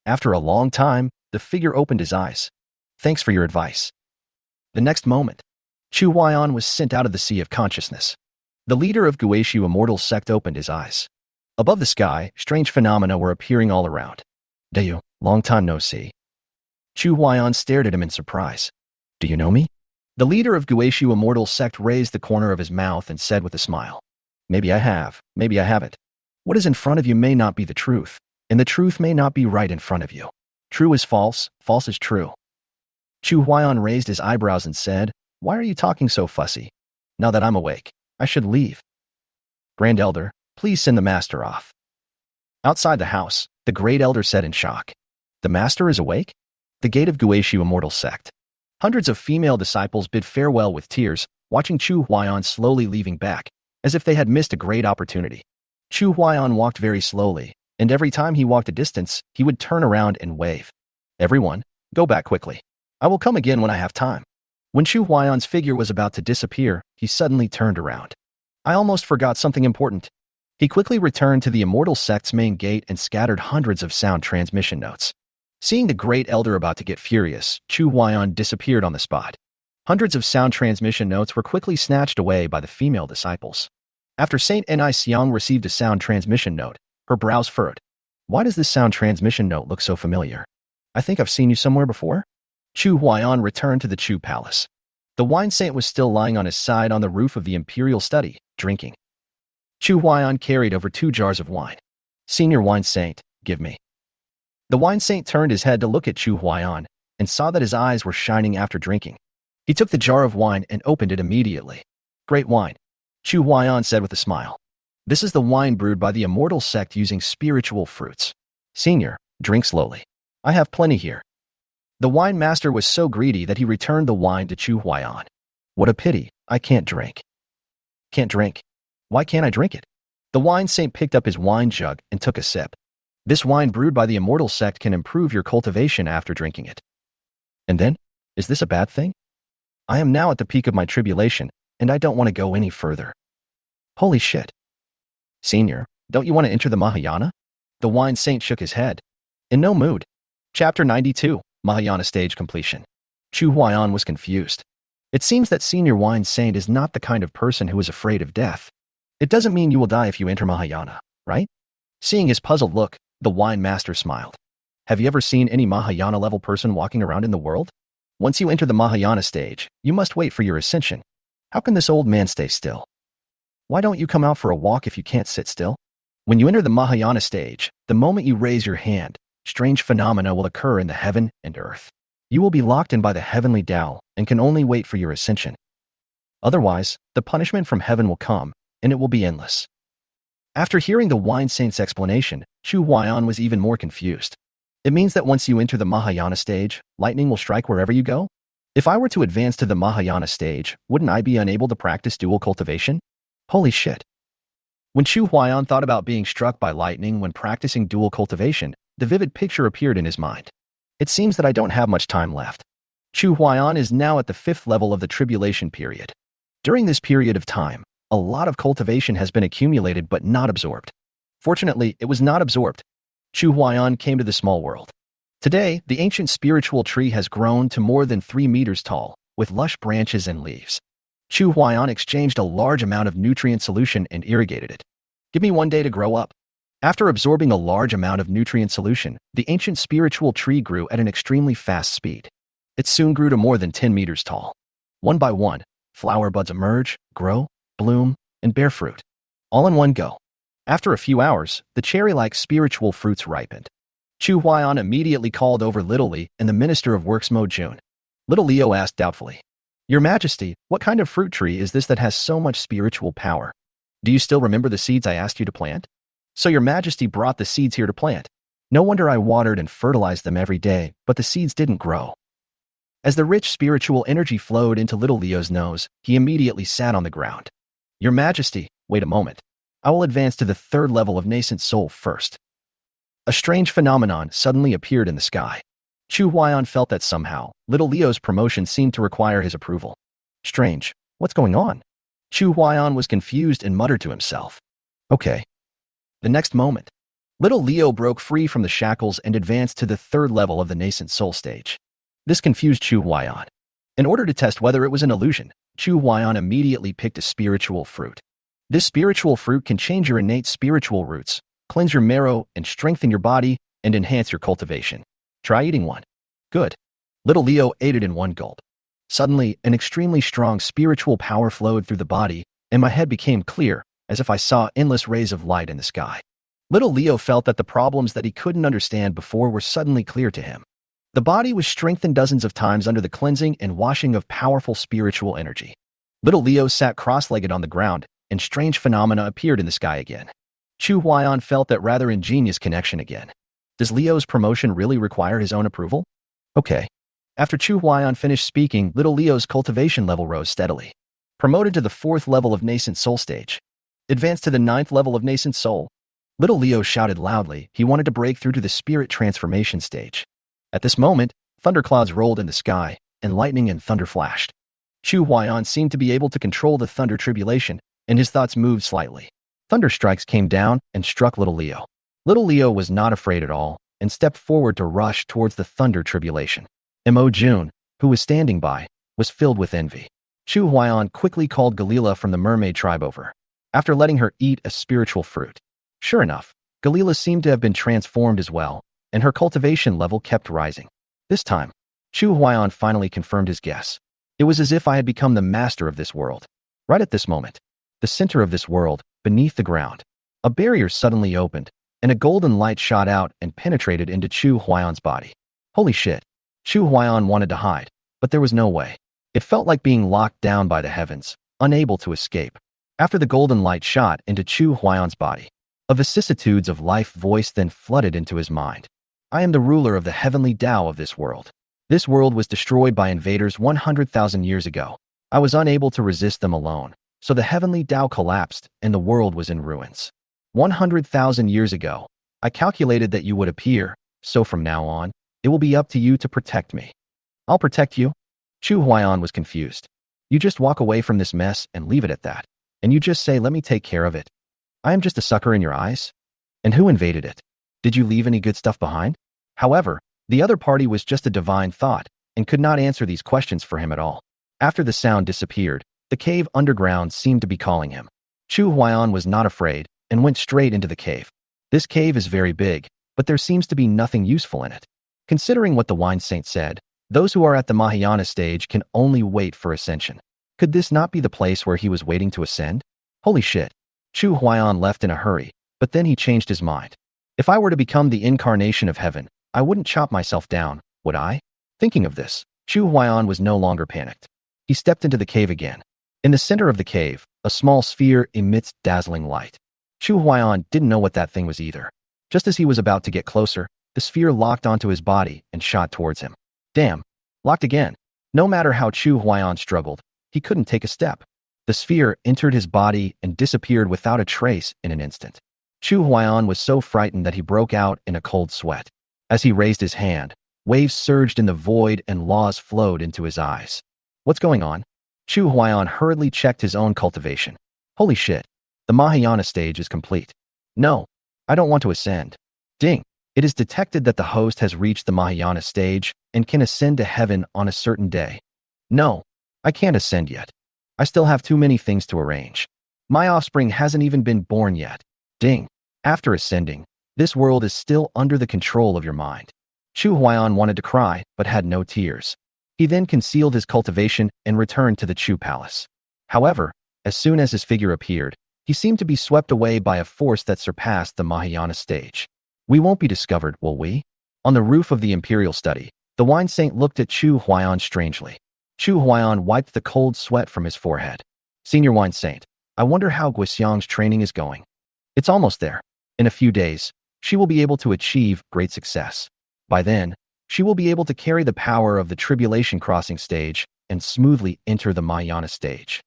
After a long time, the figure opened his eyes. Thanks for your advice. The next moment, Chu Huaiyan was sent out of the sea of consciousness. The leader of Guishu Immortal Sect opened his eyes. Above the sky, strange phenomena were appearing all around. Dayu, long time no see. Chu Huaiyan stared at him in surprise. Do you know me? The leader of Guishu Immortal Sect raised the corner of his mouth and said with a smile. Maybe I have, maybe I haven't. What is in front of you may not be the truth, and the truth may not be right in front of you. True is false, false is true. Chu Huaiyan raised his eyebrows and said, Why are you talking so fussy? Now that I'm awake, I should leave. Grand Elder, please send the master off. Outside the house, the Great Elder said in shock. The master is awake? The gate of Guishu Immortal Sect. Hundreds of female disciples bid farewell with tears, watching Chu Huaiyan slowly leaving back, as if they had missed a great opportunity. Chu Huaiyan walked very slowly, and every time he walked a distance, he would turn around and wave. Everyone, go back quickly. I will come again when I have time. When Chu Huaiyan's figure was about to disappear, he suddenly turned around. I almost forgot something important. He quickly returned to the Immortal Sect's main gate and scattered hundreds of sound transmission notes. Seeing the Great Elder about to get furious, Chu Huaiyan disappeared on the spot. Hundreds of sound transmission notes were quickly snatched away by the female disciples. After Saint Ni Xiang received a sound transmission note, her brows furrowed. Why does this sound transmission note look so familiar? I think I've seen you somewhere before? Chu Huaiyan returned to the Chu Palace. The wine saint was still lying on his side on the roof of the imperial study, drinking. Chu Huaiyan carried over 2 jars of wine. Senior wine saint, give me. The wine saint turned his head to look at Chu Huaiyan and saw that his eyes were shining after drinking. He took the jar of wine and opened it immediately. Great wine, Chu Huaiyan said with a smile. This is the wine brewed by the Immortal Sect using spiritual fruits. Senior, drink slowly. I have plenty here. The wine master was so greedy that he returned the wine to Chu Huaiyan. What a pity, I can't drink. Can't drink. Why can't I drink it? The wine saint picked up his wine jug and took a sip. This wine brewed by the Immortal Sect can improve your cultivation after drinking it. And then, is this a bad thing? I am now at the peak of my tribulation, and I don't want to go any further. Holy shit. Senior, don't you want to enter the Mahayana? The wine saint shook his head. In no mood. Chapter 92, Mahayana Stage Completion. Chu Huaiyan was confused. It seems that Senior Wine Saint is not the kind of person who is afraid of death. It doesn't mean you will die if you enter Mahayana, right? Seeing his puzzled look, the wine master smiled. Have you ever seen any Mahayana-level person walking around in the world? Once you enter the Mahayana stage, you must wait for your ascension. How can this old man stay still? Why don't you come out for a walk if you can't sit still? When you enter the Mahayana stage, the moment you raise your hand, strange phenomena will occur in the heaven and earth. You will be locked in by the heavenly Tao and can only wait for your ascension. Otherwise, the punishment from heaven will come, and it will be endless. After hearing the wine saint's explanation, Chu Huaiyan was even more confused. It means that once you enter the Mahayana stage, lightning will strike wherever you go? If I were to advance to the Mahayana stage, wouldn't I be unable to practice dual cultivation? Holy shit. When Chu Huaiyan thought about being struck by lightning when practicing dual cultivation, the vivid picture appeared in his mind. It seems that I don't have much time left. Chu Huaiyan is now at the 5th level of the tribulation period. During this period of time, a lot of cultivation has been accumulated but not absorbed. Fortunately, it was not absorbed. Chu Huaiyan came to the small world. Today, the ancient spiritual tree has grown to more than 3 meters tall, with lush branches and leaves. Chu Huaiyan exchanged a large amount of nutrient solution and irrigated it. Give me 1 day to grow up. After absorbing a large amount of nutrient solution, the ancient spiritual tree grew at an extremely fast speed. It soon grew to more than 10 meters tall. One by one, flower buds emerge, grow, bloom, and bear fruit. All in one go. After a few hours, the cherry-like spiritual fruits ripened. Chu Huaiyan immediately called over Little Li and the Minister of Works Mo Jun. Little Leo asked doubtfully, Your Majesty, what kind of fruit tree is this that has so much spiritual power? Do you still remember the seeds I asked you to plant? So Your Majesty brought the seeds here to plant. No wonder I watered and fertilized them every day, but the seeds didn't grow. As the rich spiritual energy flowed into Little Leo's nose, he immediately sat on the ground. Your Majesty, wait a moment. I will advance to the 3rd level of nascent soul first. A strange phenomenon suddenly appeared in the sky. Chu Huaiyan felt that somehow, Little Leo's promotion seemed to require his approval. Strange, what's going on? Chu Huaiyan was confused and muttered to himself. Okay. The next moment, Little Leo broke free from the shackles and advanced to the 3rd level of the nascent soul stage. This confused Chu Huaiyan. In order to test whether it was an illusion, Chu Huaiyan immediately picked a spiritual fruit. This spiritual fruit can change your innate spiritual roots, cleanse your marrow, and strengthen your body, and enhance your cultivation. Try eating one. Good. Little Leo ate it in one gulp. Suddenly, an extremely strong spiritual power flowed through the body, and my head became clear, as if I saw endless rays of light in the sky. Little Leo felt that the problems that he couldn't understand before were suddenly clear to him. The body was strengthened dozens of times under the cleansing and washing of powerful spiritual energy. Little Leo sat cross-legged on the ground, and strange phenomena appeared in the sky again. Chu Huaiyan felt that rather ingenious connection again. Does Leo's promotion really require his own approval? Okay. After Chu Huaiyan finished speaking, Little Leo's cultivation level rose steadily. Promoted to the 4th level of nascent soul stage. Advanced to the 9th level of nascent soul. Little Leo shouted loudly. He wanted to break through to the spirit transformation stage. At this moment, thunderclouds rolled in the sky, and lightning and thunder flashed. Chu Huaiyan seemed to be able to control the thunder tribulation, and his thoughts moved slightly. Thunder strikes came down and struck Little Leo. Little Leo was not afraid at all, and stepped forward to rush towards the thunder tribulation. Mo Jun, who was standing by, was filled with envy. Chu Huaiyan quickly called Galila from the mermaid tribe over, after letting her eat a spiritual fruit. Sure enough, Galila seemed to have been transformed as well, and her cultivation level kept rising. This time, Chu Huaiyan finally confirmed his guess. It was as if I had become the master of this world. Right at this moment, the center of this world, beneath the ground, a barrier suddenly opened, and a golden light shot out and penetrated into Chu Huaiyan's body. Holy shit! Chu Huaiyan wanted to hide, but there was no way. It felt like being locked down by the heavens, unable to escape. After the golden light shot into Chu Huaiyan's body, a vicissitudes of life voice then flooded into his mind. I am the ruler of the heavenly Tao of this world. This world was destroyed by invaders 100,000 years ago. I was unable to resist them alone, so the heavenly Tao collapsed and the world was in ruins. 100,000 years ago, I calculated that you would appear, so from now on, it will be up to you to protect me. I'll protect you? Chu Huaiyan was confused. You just walk away from this mess and leave it at that, and you just say, let me take care of it. I am just a sucker in your eyes? And who invaded it? Did you leave any good stuff behind? However, the other party was just a divine thought and could not answer these questions for him at all. After the sound disappeared, the cave underground seemed to be calling him. Chu Huaiyan was not afraid and went straight into the cave. This cave is very big, but there seems to be nothing useful in it. Considering what the wine saint said, those who are at the Mahayana stage can only wait for ascension. Could this not be the place where he was waiting to ascend? Holy shit. Chu Huaiyan left in a hurry, but then he changed his mind. If I were to become the incarnation of heaven, I wouldn't chop myself down, would I? Thinking of this, Chu Huaiyan was no longer panicked. He stepped into the cave again. In the center of the cave, a small sphere emits dazzling light. Chu Huaiyan didn't know what that thing was either. Just as he was about to get closer, the sphere locked onto his body and shot towards him. Damn, locked again. No matter how Chu Huaiyan struggled, he couldn't take a step. The sphere entered his body and disappeared without a trace in an instant. Chu Huaiyan was so frightened that he broke out in a cold sweat. As he raised his hand, waves surged in the void and laws flowed into his eyes. What's going on? Chu Huaiyan hurriedly checked his own cultivation. Holy shit, the Mahayana stage is complete. No, I don't want to ascend. Ding. It is detected that the host has reached the Mahayana stage and can ascend to heaven on a certain day. No, I can't ascend yet. I still have too many things to arrange. My offspring hasn't even been born yet. Ding. After ascending, this world is still under the control of your mind. Chu Huaiyan wanted to cry, but had no tears. He then concealed his cultivation and returned to the Chu Palace. However, as soon as his figure appeared, he seemed to be swept away by a force that surpassed the Mahayana stage. We won't be discovered, will we? On the roof of the imperial study, the wine saint looked at Chu Huaiyan strangely. Chu Huaiyan wiped the cold sweat from his forehead. Senior wine saint, I wonder how Guixiang's training is going. It's almost there. In a few days, she will be able to achieve great success. By then, she will be able to carry the power of the tribulation crossing stage and smoothly enter the Mahayana stage.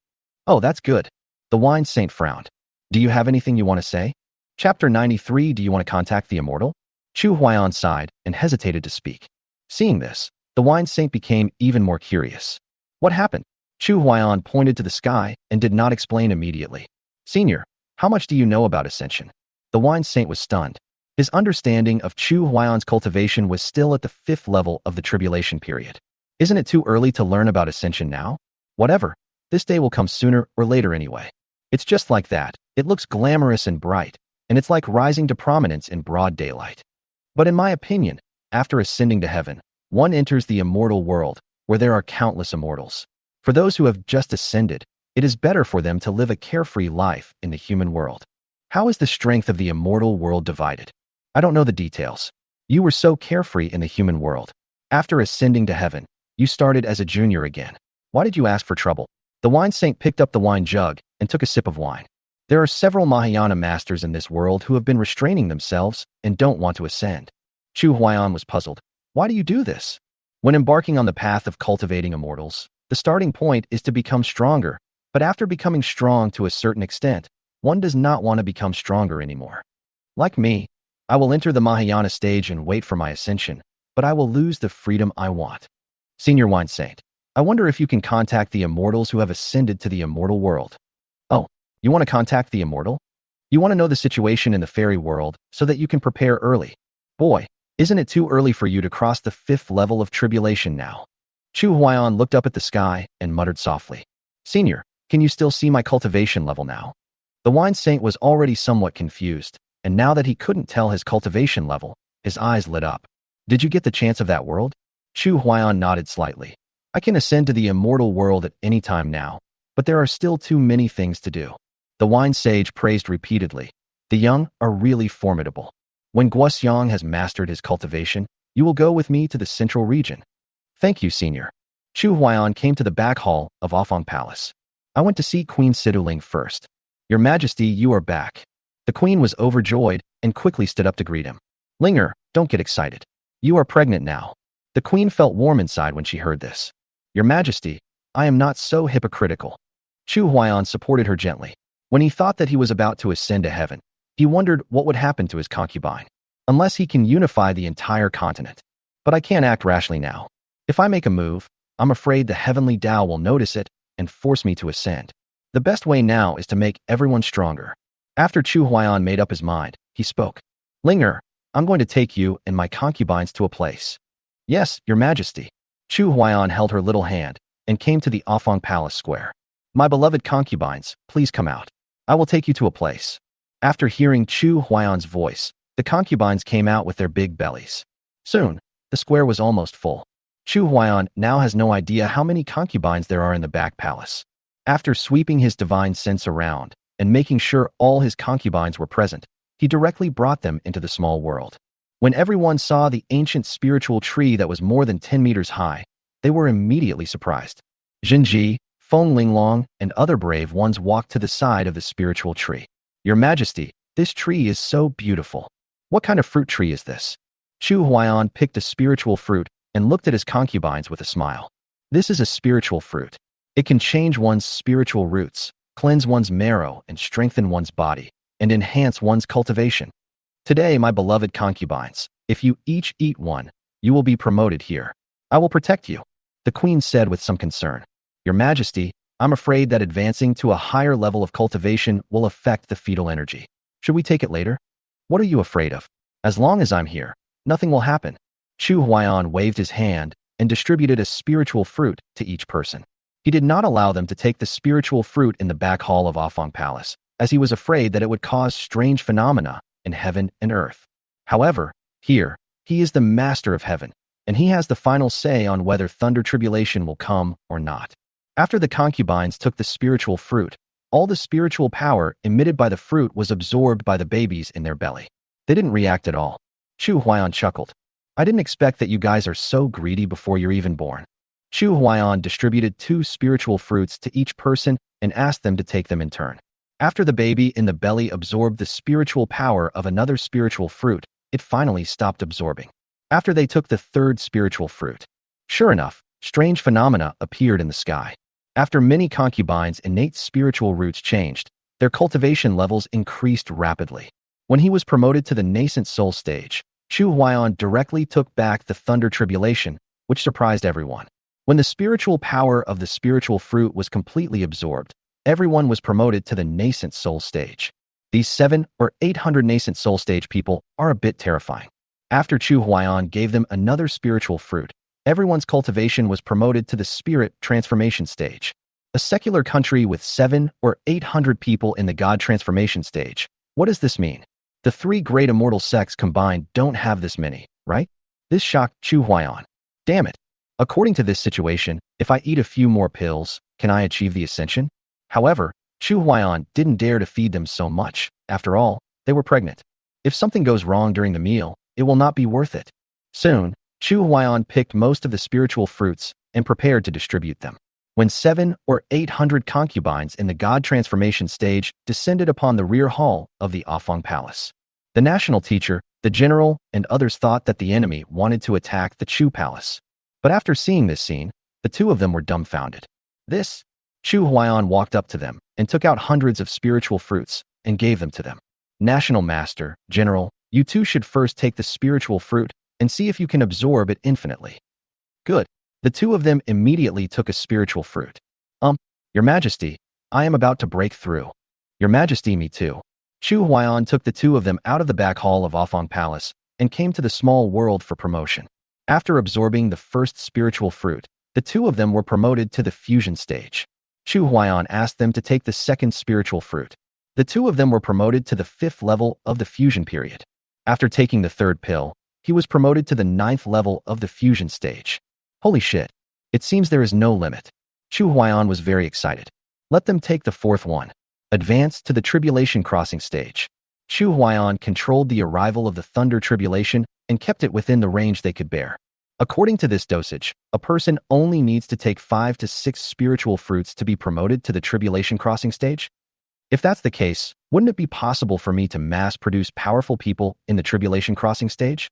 Oh, that's good. The wine saint frowned. Do you have anything you want to say? Chapter 93. Do you want to contact the immortal? Chu Huaiyan sighed and hesitated to speak. Seeing this, the wine saint became even more curious. What happened? Chu Huaiyan pointed to the sky and did not explain immediately. Senior, how much do you know about ascension? The wine saint was stunned. His understanding of Chu Huaiyan's cultivation was still at the 5th level of the tribulation period. Isn't it too early to learn about ascension now? Whatever. This day will come sooner or later anyway. It's just like that. It looks glamorous and bright, and it's like rising to prominence in broad daylight. But in my opinion, after ascending to heaven, one enters the immortal world, where there are countless immortals. For those who have just ascended, it is better for them to live a carefree life in the human world. How is the strength of the immortal world divided? I don't know the details. You were so carefree in the human world. After ascending to heaven, you started as a junior again. Why did you ask for trouble? The wine saint picked up the wine jug and took a sip of wine. There are several Mahayana masters in this world who have been restraining themselves and don't want to ascend. Chu Huaiyan was puzzled. Why do you do this? When embarking on the path of cultivating immortals, the starting point is to become stronger, but after becoming strong to a certain extent, one does not want to become stronger anymore. Like me, I will enter the Mahayana stage and wait for my ascension, but I will lose the freedom I want. Senior wine saint, I wonder if you can contact the immortals who have ascended to the immortal world. Oh, you want to contact the immortal? You want to know the situation in the fairy world so that you can prepare early. Boy, isn't it too early for you to cross the 5th level of tribulation now? Chu Huaiyan looked up at the sky and muttered softly. Senior, can you still see my cultivation level now? The wine saint was already somewhat confused, and now that he couldn't tell his cultivation level, his eyes lit up. Did you get the chance of that world? Chu Huaiyan nodded slightly. I can ascend to the immortal world at any time now, but there are still too many things to do. The wine sage praised repeatedly. The young are really formidable. When Guixiang has mastered his cultivation, you will go with me to the central region. Thank you, senior. Chu Huaiyan came to the back hall of Afong Palace. I went to see Queen Siduling first. Your Majesty, you are back. The queen was overjoyed and quickly stood up to greet him. Linger, don't get excited. You are pregnant now. The queen felt warm inside when she heard this. Your Majesty, I am not so hypocritical. Chu Huaiyan supported her gently. When he thought that he was about to ascend to heaven, he wondered what would happen to his concubine, unless he can unify the entire continent. But I can't act rashly now. If I make a move, I'm afraid the heavenly Tao will notice it and force me to ascend. The best way now is to make everyone stronger. After Chu Huaiyan made up his mind, he spoke. Linger, I'm going to take you and my concubines to a place. Yes, your majesty. Chu Huaiyan held her little hand and came to the Afang Palace square. My beloved concubines, please come out. I will take you to a place. After hearing Chu Huaiyan's voice, the concubines came out with their big bellies. Soon, the square was almost full. Chu Huaiyan now has no idea how many concubines there are in the back palace. After sweeping his divine sense around and making sure all his concubines were present, he directly brought them into the small world. When everyone saw the ancient spiritual tree that was more than 10 meters high, they were immediately surprised. Jinji, Feng Linglong, and other brave ones walked to the side of the spiritual tree. Your Majesty, this tree is so beautiful. What kind of fruit tree is this? Chu Huaiyan picked a spiritual fruit and looked at his concubines with a smile. This is a spiritual fruit. It can change one's spiritual roots, cleanse one's marrow, and strengthen one's body, and enhance one's cultivation. Today, my beloved concubines, if you each eat one, you will be promoted here. I will protect you, the queen said with some concern. Your Majesty, I'm afraid that advancing to a higher level of cultivation will affect the fetal energy. Should we take it later? What are you afraid of? As long as I'm here, nothing will happen. Chu Huaiyan waved his hand and distributed a spiritual fruit to each person. He did not allow them to take the spiritual fruit in the back hall of Afang Palace, as he was afraid that it would cause strange phenomena in heaven and earth. However, here, he is the master of heaven, and he has the final say on whether thunder tribulation will come or not. After the concubines took the spiritual fruit, all the spiritual power emitted by the fruit was absorbed by the babies in their belly. They didn't react at all. Chu Huaiyan chuckled. I didn't expect that you guys are so greedy before you're even born. Chu Huaiyan distributed 2 spiritual fruits to each person and asked them to take them in turn. After the baby in the belly absorbed the spiritual power of another spiritual fruit, it finally stopped absorbing. After they took the 3rd spiritual fruit, sure enough, strange phenomena appeared in the sky. After many concubines' innate spiritual roots changed, their cultivation levels increased rapidly. When he was promoted to the nascent soul stage, Chu Huaiyan directly took back the thunder tribulation, which surprised everyone. When the spiritual power of the spiritual fruit was completely absorbed, everyone was promoted to the nascent soul stage. These 700 or 800 nascent soul stage people are a bit terrifying. After Chu Huaiyan gave them another spiritual fruit, everyone's cultivation was promoted to the spirit transformation stage. A secular country with 700 or 800 people in the God transformation stage. What does this mean? The 3 great immortal sects combined don't have this many, right? This shocked Chu Huaiyan. Damn it. According to this situation, if I eat a few more pills, can I achieve the ascension? However, Chu Huaiyan didn't dare to feed them so much. After all, they were pregnant. If something goes wrong during the meal, it will not be worth it. Soon, Chu Huaiyan picked most of the spiritual fruits and prepared to distribute them. When 700 or 800 concubines in the God transformation stage descended upon the rear hall of the Afang Palace, the national teacher, the general, and others thought that the enemy wanted to attack the Chu Palace. But after seeing this scene, the 2 of them were dumbfounded. This? Chu Huaiyan walked up to them and took out hundreds of spiritual fruits and gave them to them. National Master, General, you 2 should first take the spiritual fruit and see if you can absorb it infinitely. Good. The 2 of them immediately took a spiritual fruit. Your Majesty, I am about to break through. Your Majesty, me too. Chu Huaiyan took the 2 of them out of the back hall of Afang Palace and came to the small world for promotion. After absorbing the first spiritual fruit, the 2 of them were promoted to the fusion stage. Chu Huaiyan asked them to take the 2nd spiritual fruit. The 2 of them were promoted to the 5th level of the fusion period. After taking the 3rd pill, he was promoted to the 9th level of the fusion stage. Holy shit. It seems there is no limit. Chu Huaiyan was very excited. Let them take the 4th one. Advance to the tribulation crossing stage. Chu Huaiyan controlled the arrival of the thunder tribulation and kept it within the range they could bear. According to this dosage, a person only needs to take 5 to 6 spiritual fruits to be promoted to the tribulation crossing stage. If that's the case, wouldn't it be possible for me to mass-produce powerful people in the tribulation crossing stage?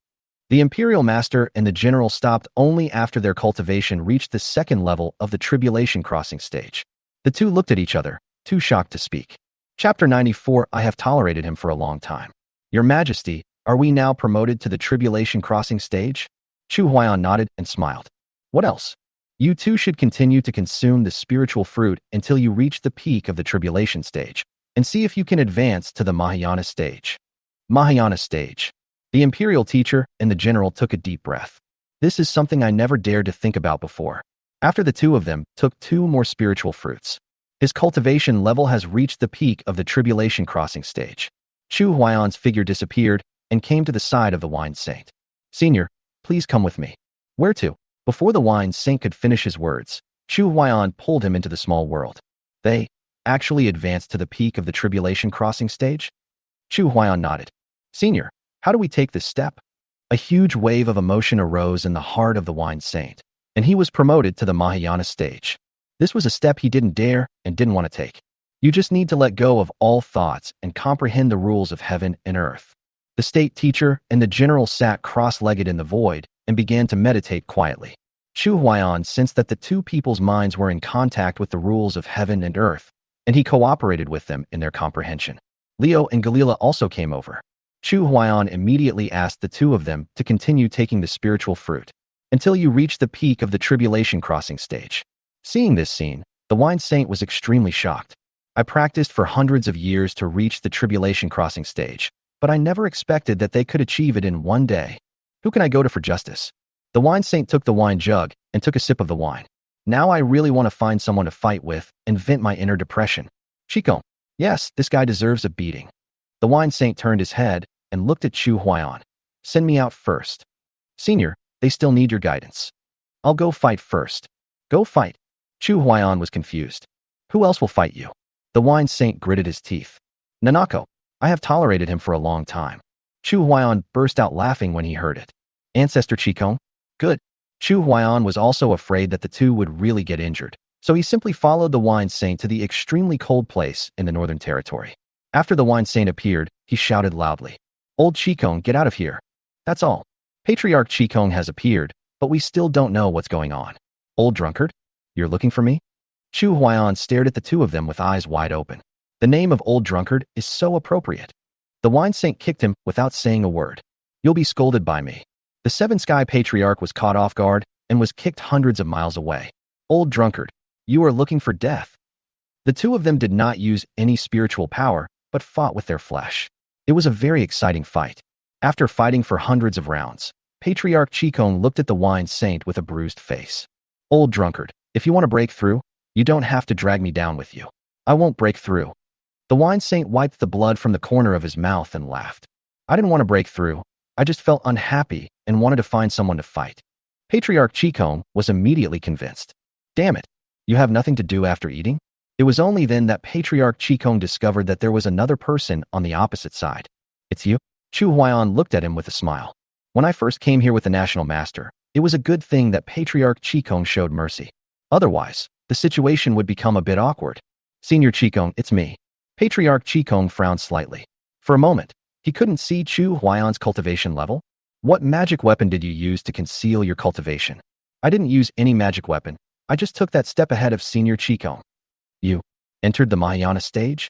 The Imperial Master and the General stopped only after their cultivation reached the 2nd level of the tribulation crossing stage. The 2 looked at each other, too shocked to speak. Chapter 94. I have tolerated him for a long time. Your Majesty, are we now promoted to the tribulation crossing stage? Chu Huaiyan nodded and smiled. What else? You 2 should continue to consume the spiritual fruit until you reach the peak of the tribulation stage, and see if you can advance to the Mahayana stage. Mahayana stage. The imperial teacher and the general took a deep breath. This is something I never dared to think about before. After the two of them took two more spiritual fruits, his cultivation level has reached the peak of the tribulation crossing stage. Chu Huayan's figure disappeared and came to the side of the wine saint. Senior, please come with me. Where to? Before the wine saint could finish his words, Chu Huayan pulled him into the small world. They actually advanced to the peak of the tribulation crossing stage? Chu Huayan nodded. Senior, how do we take this step? A huge wave of emotion arose in the heart of the wine saint, and he was promoted to the Mahayana stage. This was a step he didn't dare and didn't want to take. You just need to let go of all thoughts and comprehend the rules of heaven and earth. The state teacher and the general sat cross-legged in the void and began to meditate quietly. Chu Huayan sensed that the two people's minds were in contact with the rules of heaven and earth, and he cooperated with them in their comprehension. Leo and Galila also came over. Chu Huayan immediately asked the two of them to continue taking the spiritual fruit until you reach the peak of the tribulation crossing stage. Seeing this scene, the wine saint was extremely shocked. I practiced for hundreds of years to reach the tribulation crossing stage, but I never expected that they could achieve it in one day. Who can I go to for justice? The wine saint took the wine jug and took a sip of the wine. Now I really want to find someone to fight with and vent my inner depression. Chico. Yes, this guy deserves a beating. The wine saint turned his head and looked at Chu Huayan. Send me out first. Senior, they still need your guidance. I'll go fight first. Go fight. Chu Huayan was confused. Who else will fight you? The wine saint gritted his teeth. Nanako. I have tolerated him for a long time. Chu Huayan burst out laughing when he heard it. Ancestor Qigong? Good. Chu Huayan was also afraid that the two would really get injured, so he simply followed the wine saint to the extremely cold place in the northern territory. After the wine saint appeared, he shouted loudly, Old Qigong, get out of here. That's all. Patriarch Qigong has appeared, but we still don't know what's going on. Old drunkard? You're looking for me? Chu Huayan stared at the two of them with eyes wide open. The name of Old Drunkard is so appropriate. The wine saint kicked him without saying a word. You'll be scolded by me. The Seven Sky Patriarch was caught off guard and was kicked hundreds of miles away. Old Drunkard, you are looking for death. The two of them did not use any spiritual power, but fought with their flesh. It was a very exciting fight. After fighting for hundreds of rounds, Patriarch Qigong looked at the wine saint with a bruised face. Old Drunkard, if you want to break through, you don't have to drag me down with you. I won't break through. The wine saint wiped the blood from the corner of his mouth and laughed. I didn't want to break through. I just felt unhappy and wanted to find someone to fight. Patriarch Qigong was immediately convinced. Damn it. You have nothing to do after eating? It was only then that Patriarch Qigong discovered that there was another person on the opposite side. It's you? Chu Huayan looked at him with a smile. When I first came here with the National Master, it was a good thing that Patriarch Qigong showed mercy. Otherwise, the situation would become a bit awkward. Senior Qigong, it's me. Patriarch Qigong frowned slightly. For a moment, he couldn't see Chu Huayan's cultivation level. What magic weapon did you use to conceal your cultivation? I didn't use any magic weapon. I just took that step ahead of Senior Qigong. You entered the Mahayana stage?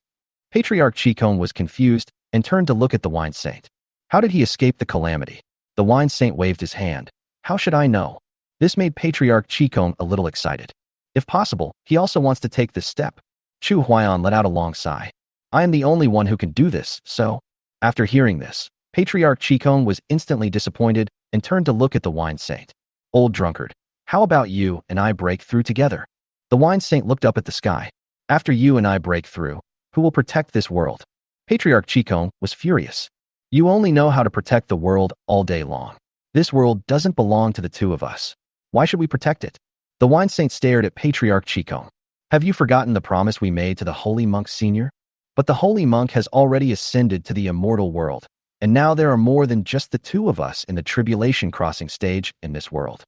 Patriarch Qigong was confused and turned to look at the wine saint. How did he escape the calamity? The wine saint waved his hand. How should I know? This made Patriarch Qigong a little excited. If possible, he also wants to take this step. Chu Huayan let out a long sigh. I am the only one who can do this, so... After hearing this, Patriarch Qigong was instantly disappointed and turned to look at the wine saint. Old Drunkard, how about you and I break through together? The wine saint looked up at the sky. After you and I break through, who will protect this world? Patriarch Qigong was furious. You only know how to protect the world all day long. This world doesn't belong to the two of us. Why should we protect it? The wine saint stared at Patriarch Qigong. Have you forgotten the promise we made to the holy monk senior? But the holy monk has already ascended to the immortal world, and now there are more than just the two of us in the tribulation crossing stage in this world.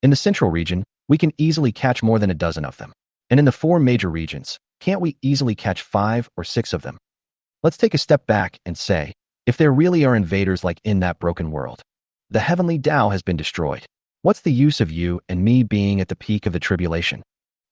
In the central region, we can easily catch more than a dozen of them. And in the four major regions, can't we easily catch 5 or 6 of them? Let's take a step back and say, if there really are invaders like in that broken world, the heavenly Tao has been destroyed. What's the use of you and me being at the peak of the tribulation?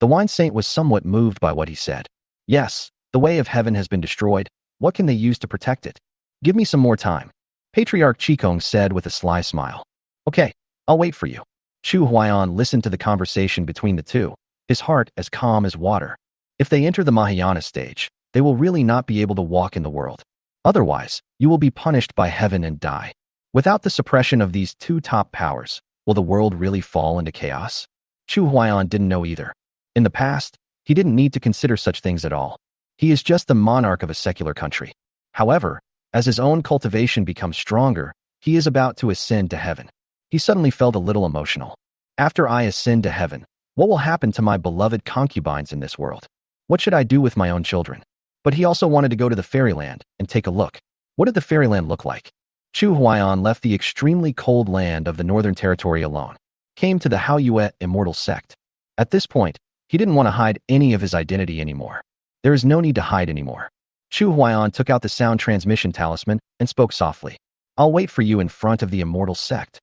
The wine saint was somewhat moved by what he said. Yes, the way of heaven has been destroyed. What can they use to protect it? Give me some more time. Patriarch Qigong said with a sly smile. Okay, I'll wait for you. Chu Huayan listened to the conversation between the two, his heart as calm as water. If they enter the Mahayana stage, they will really not be able to walk in the world. Otherwise, you will be punished by heaven and die. Without the suppression of these two top powers, will the world really fall into chaos? Chu Huaiyan didn't know either. In the past, he didn't need to consider such things at all. He is just the monarch of a secular country. However, as his own cultivation becomes stronger, he is about to ascend to heaven. He suddenly felt a little emotional. After I ascend to heaven, what will happen to my beloved concubines in this world? What should I do with my own children? But he also wanted to go to the fairyland and take a look. What did the fairyland look like? Chu Huaiyan left the extremely cold land of the Northern Territory alone, came to the Haoyue immortal sect. At this point, he didn't want to hide any of his identity anymore. There is no need to hide anymore. Chu Huaiyan took out the sound transmission talisman and spoke softly. I'll wait for you in front of the immortal sect.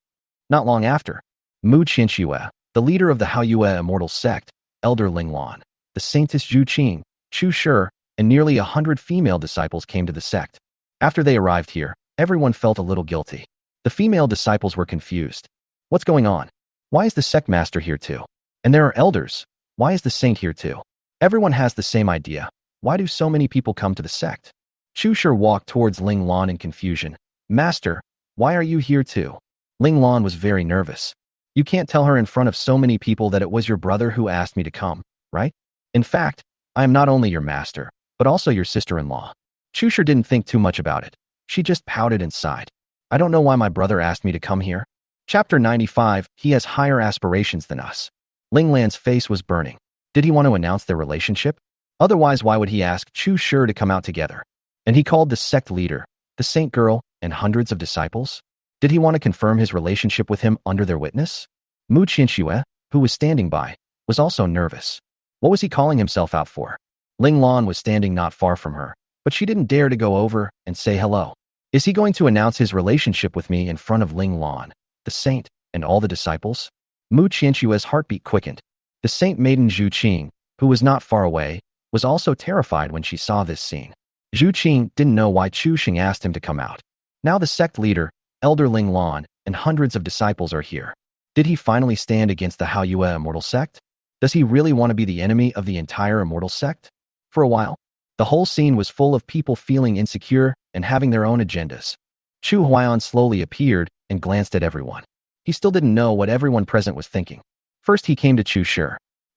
Not long after, Mu Qianxue, the leader of the Haoyue immortal sect, Elder Ling Lan, the saintess Zhu Qing, Chu Shi, and nearly 100 female disciples came to the sect. After they arrived here, everyone felt a little guilty. The female disciples were confused. What's going on? Why is the sect master here too? And there are elders. Why is the saint here too? Everyone has the same idea. Why do so many people come to the sect? Chu Shi walked towards Ling Lan in confusion. Master, why are you here too? Ling Lan was very nervous. You can't tell her in front of so many people that it was your brother who asked me to come, right? In fact, I am not only your master, but also your sister-in-law. Chu Shi didn't think too much about it. She just pouted and sighed. I don't know why my brother asked me to come here. Chapter 95, he has higher aspirations than us. Ling Lan's face was burning. Did he want to announce their relationship? Otherwise, why would he ask Chu Shi to come out together? And he called the sect leader, the saint girl, and hundreds of disciples? Did he want to confirm his relationship with him under their witness? Mu Qianxue, who was standing by, was also nervous. What was he calling himself out for? Ling Lan was standing not far from her, but she didn't dare to go over and say hello. Is he going to announce his relationship with me in front of Ling Lan, the saint, and all the disciples? Mu Qianxue's heartbeat quickened. The saint maiden Zhu Qing, who was not far away, was also terrified when she saw this scene. Zhu Qing didn't know why Chu Xing asked him to come out. Now the sect leader, Elder Ling Lan, and hundreds of disciples are here. Did he finally stand against the Haoyue immortal sect? Does he really want to be the enemy of the entire immortal sect? For a while, the whole scene was full of people feeling insecure and having their own agendas. Chu Huaiyan slowly appeared and glanced at everyone. He still didn't know what everyone present was thinking. First he came to Chu Shi.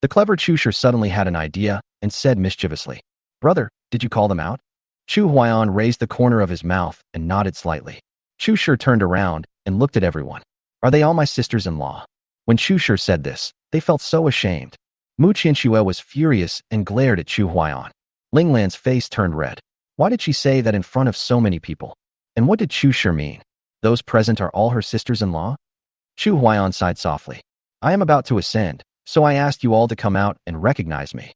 The clever Chu Shi suddenly had an idea and said mischievously, Brother, did you call them out? Chu Huaiyan raised the corner of his mouth and nodded slightly. Chu Shi turned around and looked at everyone. Are they all my sisters-in-law? When Chu Shi said this, they felt so ashamed. Mu Qianxue was furious and glared at Chu Huaiyan. Ling Lan's face turned red. Why did she say that in front of so many people? And what did Chu Shi mean? Those present are all her sisters-in-law? Chu Huaiyan sighed softly. I am about to ascend, so I asked you all to come out and recognize me.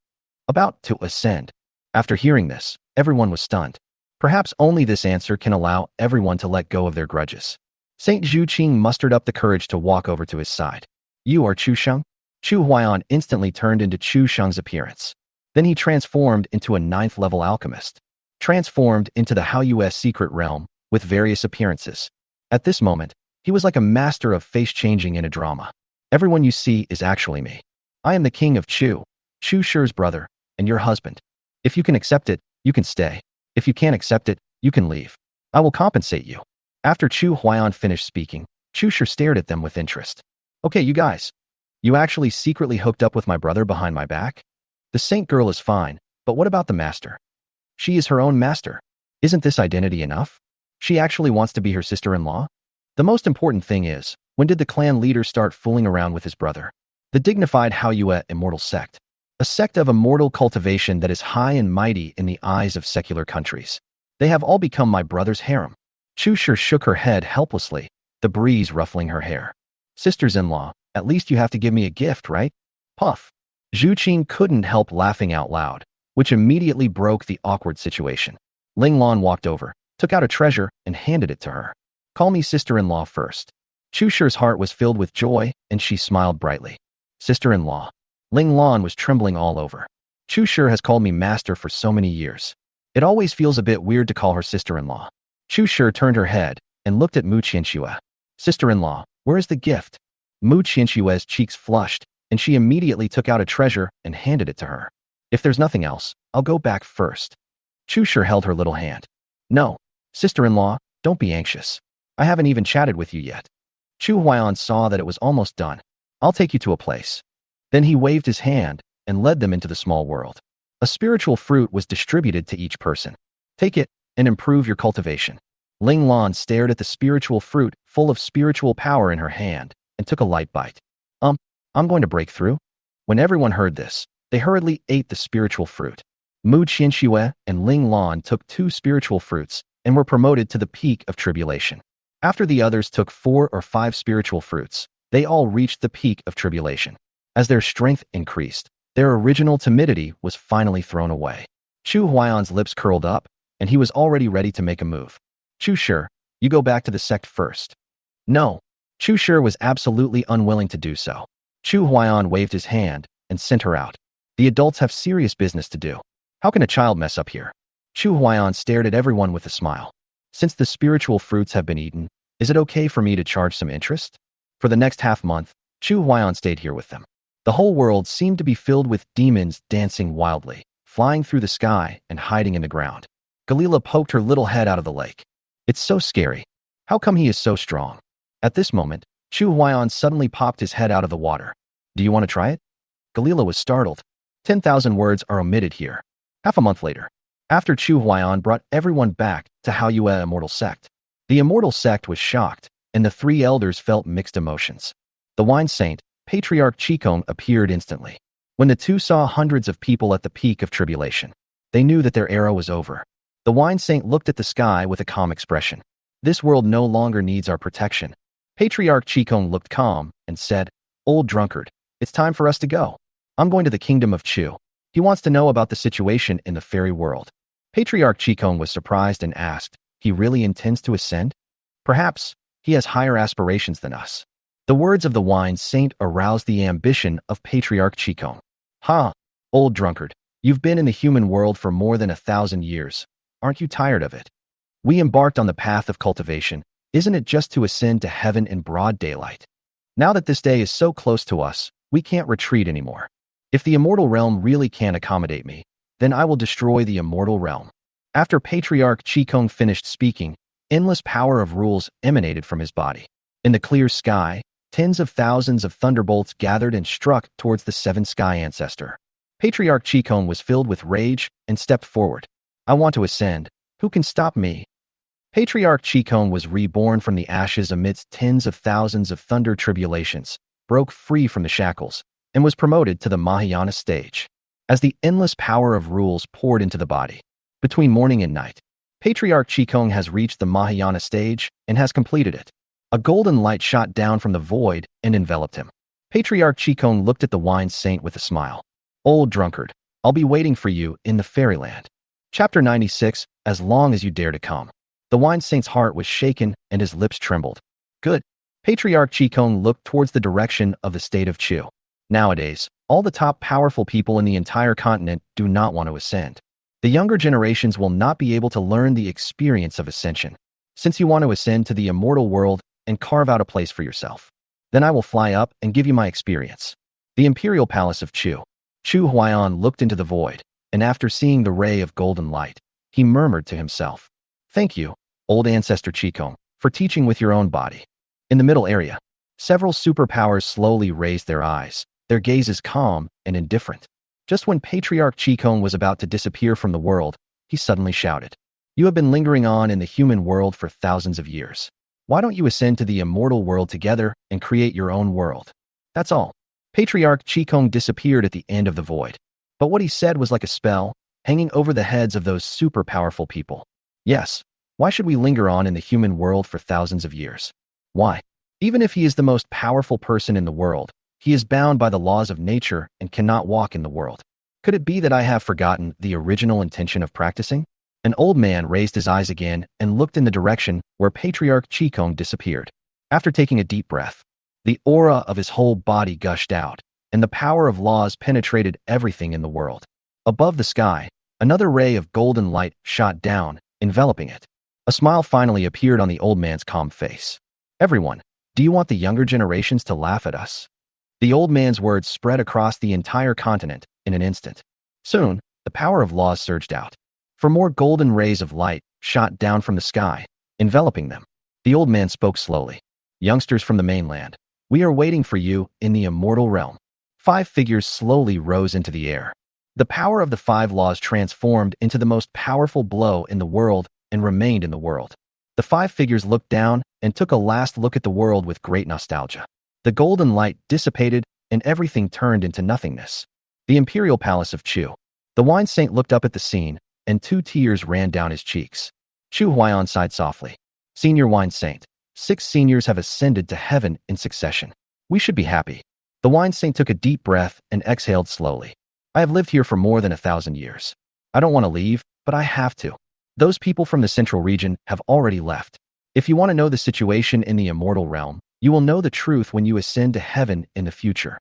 About to ascend. After hearing this, everyone was stunned. Perhaps only this answer can allow everyone to let go of their grudges. Saint Zhu Qing mustered up the courage to walk over to his side. You are Chu Sheng? Chu Huaiyan instantly turned into Chu Sheng's appearance. Then he transformed into a 9th-level alchemist. Transformed into the Haoyue secret realm with various appearances. At this moment, he was like a master of face-changing in a drama. Everyone you see is actually me. I am the king of Chu, Chu Shi's brother, and your husband. If you can accept it, you can stay. If you can't accept it, you can leave. I will compensate you. After Chu Huaiyan finished speaking, Chu Shi stared at them with interest. Okay, you guys. You actually secretly hooked up with my brother behind my back? The saint girl is fine, but what about the master? She is her own master. Isn't this identity enough? She actually wants to be her sister-in-law? The most important thing is, when did the clan leader start fooling around with his brother? The dignified Haoyue immortal sect. A sect of immortal cultivation that is high and mighty in the eyes of secular countries. They have all become my brother's harem. Chu Shi shook her head helplessly, the breeze ruffling her hair. Sisters-in-law, at least you have to give me a gift, right? Puff. Zhu Qing couldn't help laughing out loud, which immediately broke the awkward situation. Ling Lan walked over, took out a treasure, and handed it to her. Call me sister-in-law first. Chu Shi's heart was filled with joy, and she smiled brightly. Sister-in-law. Ling Lan was trembling all over. Chu Shi has called me master for so many years. It always feels a bit weird to call her sister-in-law. Chu Shi turned her head and looked at Mu Qianxue. Sister-in-law, where is the gift? Mu Qianxue's cheeks flushed, and she immediately took out a treasure and handed it to her. If there's nothing else, I'll go back first. Chu Shi held her little hand. No, sister-in-law, don't be anxious. I haven't even chatted with you yet. Chu Huaiyan saw that it was almost done. I'll take you to a place. Then he waved his hand and led them into the small world. A spiritual fruit was distributed to each person. Take it and improve your cultivation. Ling Lan stared at the spiritual fruit full of spiritual power in her hand and took a light bite. I'm going to break through. When everyone heard this, they hurriedly ate the spiritual fruit. Mu Qianxue and Ling Lan took 2 spiritual fruits and were promoted to the peak of tribulation. After the others took 4 or 5 spiritual fruits, they all reached the peak of tribulation. As their strength increased, their original timidity was finally thrown away. Chu Huaiyan's lips curled up, and he was already ready to make a move. Chu Shi, you go back to the sect first. No. Chu Shi was absolutely unwilling to do so. Chu Huaiyan waved his hand and sent her out. The adults have serious business to do. How can a child mess up here? Chu Huaiyan stared at everyone with a smile. Since the spiritual fruits have been eaten, is it okay for me to charge some interest? For the next half-month, Chu Huaiyan stayed here with them. The whole world seemed to be filled with demons dancing wildly, flying through the sky and hiding in the ground. Galila poked her little head out of the lake. It's so scary. How come he is so strong? At this moment, Chu Huaiyan suddenly popped his head out of the water. Do you want to try it? Galila was startled. 10,000 words are omitted here. Half a month later, after Chu Huaiyan brought everyone back to Haoyue Immortal Sect, the Immortal Sect was shocked, and the 3 elders felt mixed emotions. The wine saint, Patriarch Qigong, appeared instantly. When the 2 saw hundreds of people at the peak of tribulation, they knew that their era was over. The wine saint looked at the sky with a calm expression. This world no longer needs our protection. Patriarch Qigong looked calm and said, Old drunkard, it's time for us to go. I'm going to the kingdom of Chu. He wants to know about the situation in the fairy world. Patriarch Qigong was surprised and asked, he really intends to ascend? Perhaps he has higher aspirations than us. The words of the wine saint aroused the ambition of Patriarch Qigong. Ha! Old drunkard, you've been in the human world for more than 1,000 years. Aren't you tired of it? We embarked on the path of cultivation. Isn't it just to ascend to heaven in broad daylight? Now that this day is so close to us, we can't retreat anymore. If the immortal realm really can't accommodate me, then I will destroy the immortal realm. After Patriarch Qigong finished speaking, endless power of rules emanated from his body. In the clear sky, tens of thousands of thunderbolts gathered and struck towards the 7 sky ancestor. Patriarch Qigong was filled with rage and stepped forward. I want to ascend. Who can stop me? Patriarch Qigong was reborn from the ashes amidst tens of thousands of thunder tribulations, broke free from the shackles, and was promoted to the Mahayana stage. As the endless power of rules poured into the body, between morning and night, Patriarch Qigong has reached the Mahayana stage and has completed it. A golden light shot down from the void and enveloped him. Patriarch Qigong looked at the wine saint with a smile. Old drunkard, I'll be waiting for you in the fairyland. Chapter 96, As long as you dare to come. The wine saint's heart was shaken and his lips trembled. Good. Patriarch Qigong looked towards the direction of the state of Chu. Nowadays, all the top powerful people in the entire continent do not want to ascend. The younger generations will not be able to learn the experience of ascension. Since you want to ascend to the immortal world and carve out a place for yourself, then I will fly up and give you my experience. The imperial palace of Chu. Chu Huaiyan looked into the void, and after seeing the ray of golden light, he murmured to himself, Thank you, old ancestor Qigong, for teaching with your own body. In the middle area, several superpowers slowly raised their eyes, their gazes calm and indifferent. Just when Patriarch Qigong was about to disappear from the world, he suddenly shouted, You have been lingering on in the human world for thousands of years. Why don't you ascend to the immortal world together and create your own world? That's all. Patriarch Qigong disappeared at the end of the void. But what he said was like a spell, hanging over the heads of those super powerful people. Yes, why should we linger on in the human world for thousands of years? Why? Even if he is the most powerful person in the world, he is bound by the laws of nature and cannot walk in the world. Could it be that I have forgotten the original intention of practicing? An old man raised his eyes again and looked in the direction where Patriarch Qigong disappeared. After taking a deep breath, the aura of his whole body gushed out, and the power of laws penetrated everything in the world. Above the sky, another ray of golden light shot down, enveloping it. A smile finally appeared on the old man's calm face. Everyone, do you want the younger generations to laugh at us? The old man's words spread across the entire continent in an instant. Soon, the power of laws surged out. For more golden rays of light shot down from the sky, enveloping them. The old man spoke slowly. Youngsters from the mainland, we are waiting for you in the immortal realm. 5 figures slowly rose into the air. The power of the 5 laws transformed into the most powerful blow in the world and remained in the world. The 5 figures looked down and took a last look at the world with great nostalgia. The golden light dissipated and everything turned into nothingness. The imperial palace of Chu. The wine saint looked up at the scene, and 2 tears ran down his cheeks. Chu Huaiyan sighed softly. Senior wine saint, 6 seniors have ascended to heaven in succession. We should be happy. The wine saint took a deep breath and exhaled slowly. I have lived here for more than 1,000 years. I don't want to leave, but I have to. Those people from the central region have already left. If you want to know the situation in the immortal realm, you will know the truth when you ascend to heaven in the future.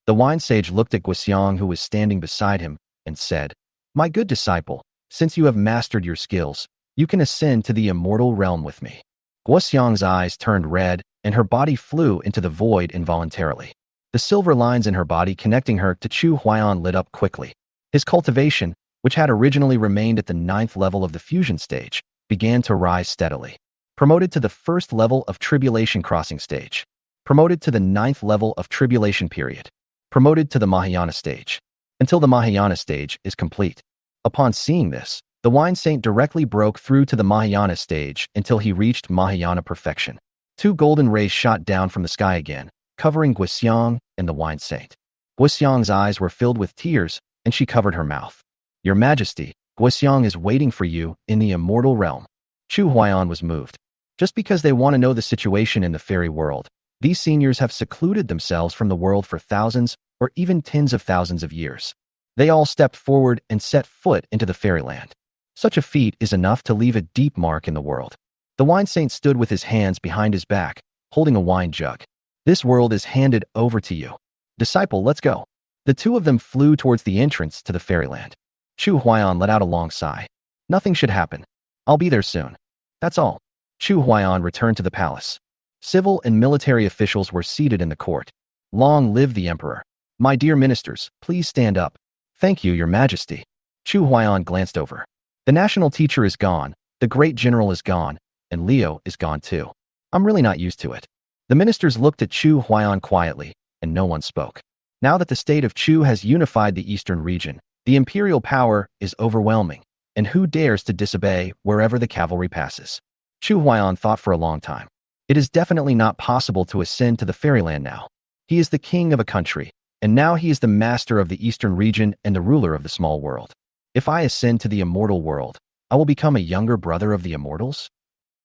The wine sage looked at Guoxiang, who was standing beside him, and said, My good disciple, since you have mastered your skills, you can ascend to the immortal realm with me. Guoxiang's eyes turned red, and her body flew into the void involuntarily. The silver lines in her body connecting her to Chu Huaiyan lit up quickly. His cultivation, which had originally remained at the 9th level of the fusion stage, began to rise steadily. Promoted to the 1st level of tribulation crossing stage. Promoted to the 9th level of tribulation period. Promoted to the Mahayana stage. Until the Mahayana stage is complete. Upon seeing this, the wine saint directly broke through to the Mahayana stage until he reached Mahayana perfection. 2 golden rays shot down from the sky again, covering Guoxiang and the wine saint. Guoxiang's eyes were filled with tears, and she covered her mouth. Your Majesty, Guoxiang is waiting for you in the immortal realm. Chu Huaiyan was moved. Just because they want to know the situation in the fairy world, these seniors have secluded themselves from the world for thousands or even tens of thousands of years. They all stepped forward and set foot into the fairyland. Such a feat is enough to leave a deep mark in the world. The wine saint stood with his hands behind his back, holding a wine jug. This world is handed over to you. Disciple, let's go. The 2 of them flew towards the entrance to the fairyland. Chu Huaiyan let out a long sigh. Nothing should happen. I'll be there soon. That's all. Chu Huaiyan returned to the palace. Civil and military officials were seated in the court. Long live the emperor. My dear ministers, please stand up. Thank you, your majesty. Chu Huaiyan glanced over. The national teacher is gone, the great general is gone, and Leo is gone too. I'm really not used to it. The ministers looked at Chu Huaiyan quietly, and no one spoke. Now that the state of Chu has unified the eastern region, the imperial power is overwhelming, and who dares to disobey wherever the cavalry passes? Chu Huaiyan thought for a long time. It is definitely not possible to ascend to the fairyland now. He is the king of a country, and now he is the master of the eastern region and the ruler of the small world. If I ascend to the immortal world, I will become a younger brother of the immortals?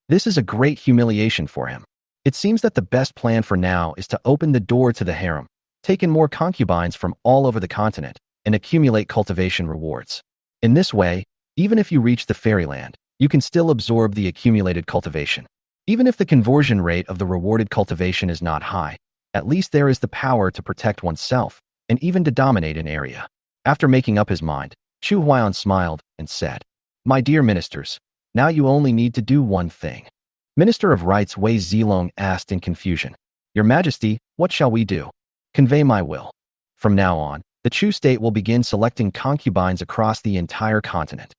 This is a great humiliation for him. It seems that the best plan for now is to open the door to the harem, take in more concubines from all over the continent, and accumulate cultivation rewards. In this way, even if you reach the fairyland, you can still absorb the accumulated cultivation. Even if the conversion rate of the rewarded cultivation is not high, at least there is the power to protect oneself and even to dominate an area. After making up his mind, Chu Huaiyan smiled and said, My dear ministers, now you only need to do one thing. Minister of Rights Wei Zilong asked in confusion, Your Majesty, what shall we do? Convey my will. From now on, the Chu state will begin selecting concubines across the entire continent.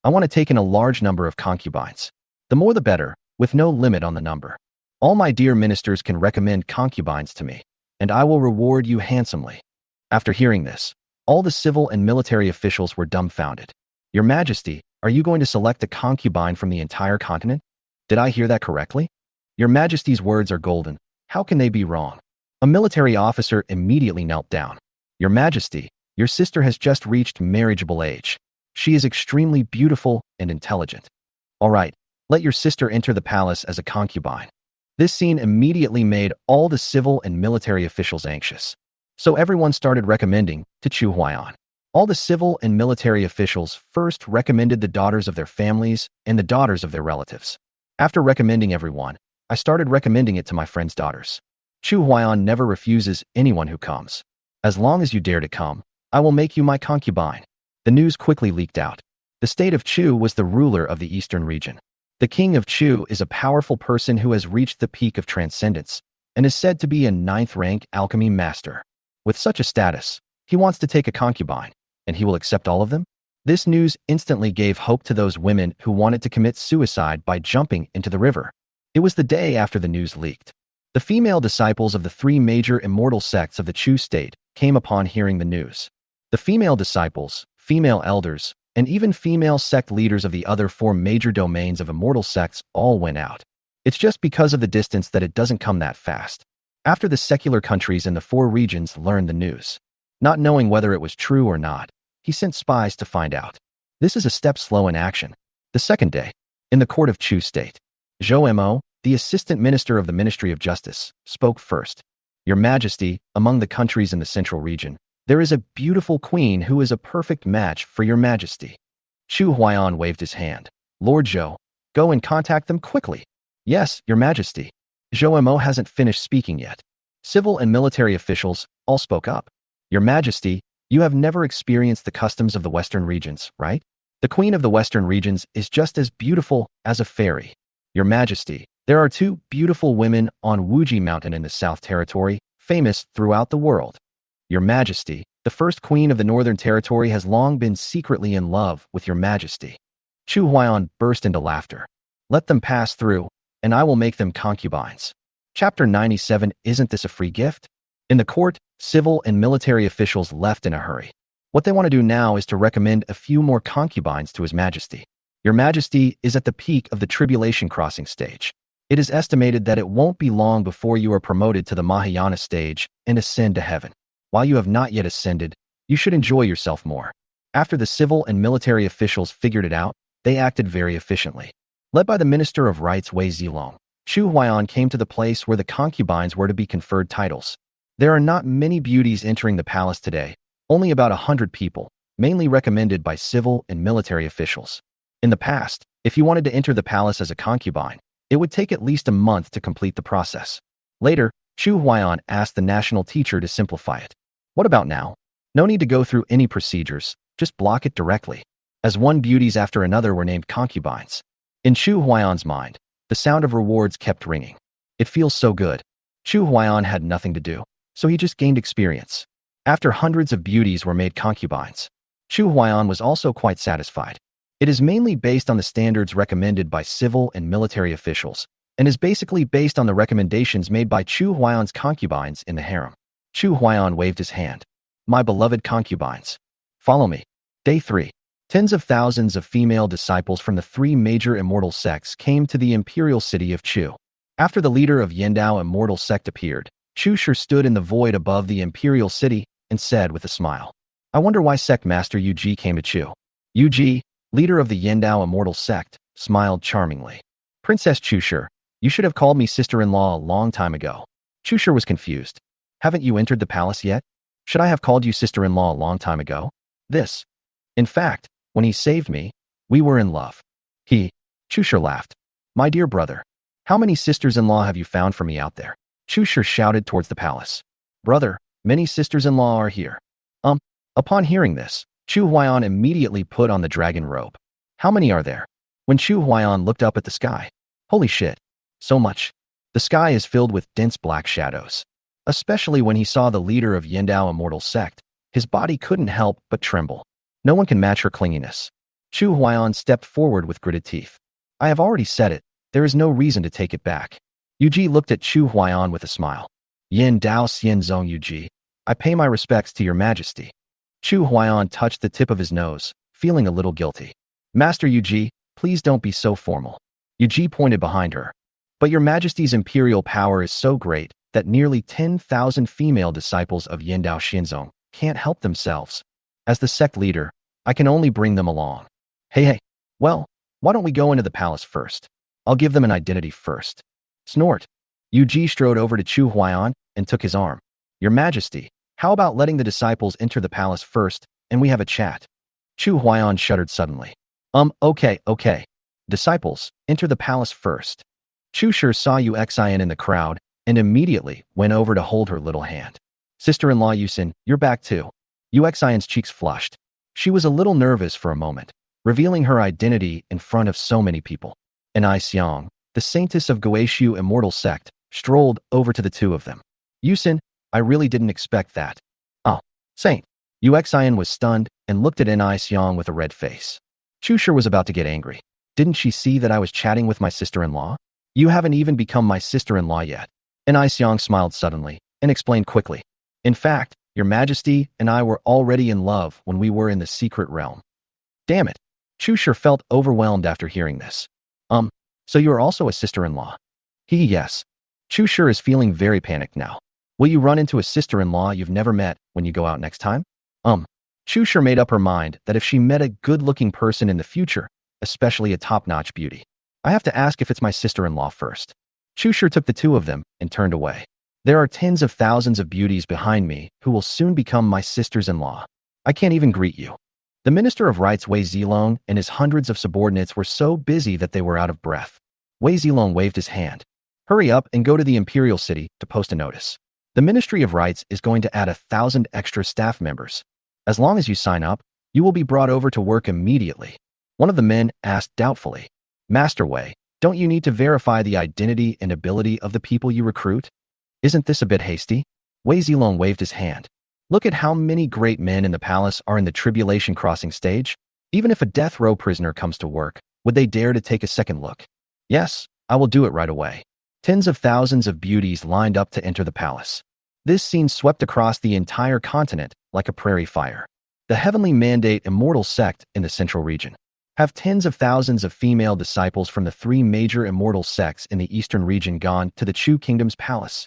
I want to take in a large number of concubines. The more the better, with no limit on the number. All my dear ministers can recommend concubines to me, and I will reward you handsomely. After hearing this, all the civil and military officials were dumbfounded. Your Majesty, are you going to select a concubine from the entire continent? Did I hear that correctly? Your Majesty's words are golden. How can they be wrong? A military officer immediately knelt down. Your Majesty, your sister has just reached marriageable age. She is extremely beautiful and intelligent. All right, let your sister enter the palace as a concubine. This scene immediately made all the civil and military officials anxious. So everyone started recommending to Chu Huaiyan. All the civil and military officials first recommended the daughters of their families and the daughters of their relatives. After recommending everyone, I started recommending it to my friends' daughters. Chu Huaiyan never refuses anyone who comes. As long as you dare to come, I will make you my concubine. The news quickly leaked out. The state of Chu was the ruler of the eastern region. The king of Chu is a powerful person who has reached the peak of transcendence and is said to be a 9th-rank alchemy master. With such a status, he wants to take a concubine, and he will accept all of them? This news instantly gave hope to those women who wanted to commit suicide by jumping into the river. It was the day after the news leaked. The female disciples of the three major immortal sects of the Chu state came upon hearing the news. The female disciples, female elders, and even female sect leaders of the other four major domains of immortal sects all went out. It's just because of the distance that it doesn't come that fast. After the secular countries in the four regions learned the news, not knowing whether it was true or not, he sent spies to find out. This is a step slow in action. The second day, in the court of Chu state, Zhou Mo, the assistant minister of the Ministry of Justice, spoke first. Your Majesty, among the countries in the central region, there is a beautiful queen who is a perfect match for your Majesty. Chu Huaiyan waved his hand. Lord Zhou, go and contact them quickly. Yes, your Majesty. Zhou Mo hasn't finished speaking yet. Civil and military officials all spoke up. Your Majesty, you have never experienced the customs of the Western regions, right? The queen of the Western regions is just as beautiful as a fairy. Your Majesty, there are two beautiful women on Wuji Mountain in the South Territory, famous throughout the world. Your Majesty, the first queen of the Northern Territory has long been secretly in love with your Majesty. Chu Huaiyan burst into laughter. Let them pass through, and I will make them concubines. Chapter 97. Isn't this a free gift? In the court, civil and military officials left in a hurry. What they want to do now is to recommend a few more concubines to His Majesty. Your Majesty is at the peak of the tribulation crossing stage. It is estimated that it won't be long before you are promoted to the Mahayana stage and ascend to heaven. While you have not yet ascended, you should enjoy yourself more. After the civil and military officials figured it out, they acted very efficiently. Led by the Minister of Rights Wei Zilong, Chu Huaiyan came to the place where the concubines were to be conferred titles. There are not many beauties entering the palace today, only about 100 people, mainly recommended by civil and military officials. In the past, if you wanted to enter the palace as a concubine, it would take at least a month to complete the process. Later, Chu Huaiyan asked the national teacher to simplify it. What about now? No need to go through any procedures, just block it directly. As one beauties after another were named concubines. In Chu Huaiyan's mind, the sound of rewards kept ringing. It feels so good. Chu Huaiyan had nothing to do, so he just gained experience. After hundreds of beauties were made concubines, Chu Huaiyan was also quite satisfied. It is mainly based on the standards recommended by civil and military officials, and is basically based on the recommendations made by Chu Huaiyan's concubines in the harem. Chu Huaiyan waved his hand. My beloved concubines, follow me. Day 3. Tens of thousands of female disciples from the three major immortal sects came to the imperial city of Chu. After the leader of Yindao immortal sect appeared, Chu Shi stood in the void above the imperial city and said with a smile, I wonder why sect master Yu Ji came to Chu. Yu Ji, leader of the Yindao immortal sect, smiled charmingly. Princess Chu Shi, you should have called me sister-in-law a long time ago. Chu Shi was confused. Haven't you entered the palace yet? Should I have called you sister-in-law a long time ago? In fact, when he saved me, we were in love. Chu Shi laughed. My dear brother, how many sisters-in-law have you found for me out there? Chu Shi shouted towards the palace. Brother, many sisters-in-law are here. Upon hearing this, Chu Huaiyan immediately put on the dragon robe. How many are there? When Chu Huaiyan looked up at the sky, holy shit, so much. The sky is filled with dense black shadows. Especially when he saw the leader of Yindao immortal sect, his body couldn't help but tremble. No one can match her clinginess. Chu Huaiyan stepped forward with gritted teeth. I have already said it, there is no reason to take it back. Yu Ji looked at Chu Huaiyan with a smile. Yin Dao Xian Zong Yu Ji, I pay my respects to your Majesty. Chu Huaiyan touched the tip of his nose, feeling a little guilty. Master Yu Ji, please don't be so formal. Yu Ji pointed behind her. But your Majesty's imperial power is so great that nearly 10,000 female disciples of Yindao Xinzong can't help themselves. As the sect leader, I can only bring them along. Hey, well, why don't we go into the palace first? I'll give them an identity first. Snort. Yu Ji strode over to Chu Huaiyan and took his arm. Your Majesty, how about letting the disciples enter the palace first, and we have a chat? Chu Huaiyan shuddered suddenly. Okay. Disciples, enter the palace first. Chu Shi saw Yu Xian in the crowd and immediately went over to hold her little hand. Sister-in-law Yusin, you're back too. Yu Xian's cheeks flushed. She was a little nervous for a moment, revealing her identity in front of so many people. And Ai Xiang, the saintess of Guishu immortal sect, strolled over to the two of them. Yusin, I really didn't expect that. Oh, saint. Yu Xian was stunned and looked at Ai Xiang with a red face. Chu Shi was about to get angry. Didn't she see that I was chatting with my sister-in-law? You haven't even become my sister-in-law yet. And Xiang smiled suddenly and explained quickly. In fact, Your Majesty and I were already in love when we were in the secret realm. Damn it. Chu Shi felt overwhelmed after hearing this. So you are also a sister-in-law? Yes. Chu Shi is feeling very panicked now. Will you run into a sister-in-law you've never met when you go out next time? Chu Shi made up her mind that if she met a good-looking person in the future, especially a top-notch beauty, I have to ask if it's my sister-in-law first. Chu Shi took the two of them and turned away. There are tens of thousands of beauties behind me who will soon become my sisters-in-law. I can't even greet you. The Minister of Rites Wei Zilong and his hundreds of subordinates were so busy that they were out of breath. Wei Zilong waved his hand. Hurry up and go to the Imperial City to post a notice. The Ministry of Rites is going to add 1,000 extra staff members. As long as you sign up, you will be brought over to work immediately. One of the men asked doubtfully, Master Wei, don't you need to verify the identity and ability of the people you recruit? Isn't this a bit hasty? Wei Zilong waved his hand. Look at how many great men in the palace are in the tribulation crossing stage. Even if a death row prisoner comes to work, would they dare to take a second look? Yes, I will do it right away. Tens of thousands of beauties lined up to enter the palace. This scene swept across the entire continent like a prairie fire. The Heavenly Mandate Immortal Sect in the central region have tens of thousands of female disciples from the three major immortal sects in the eastern region gone to the Chu Kingdom's palace.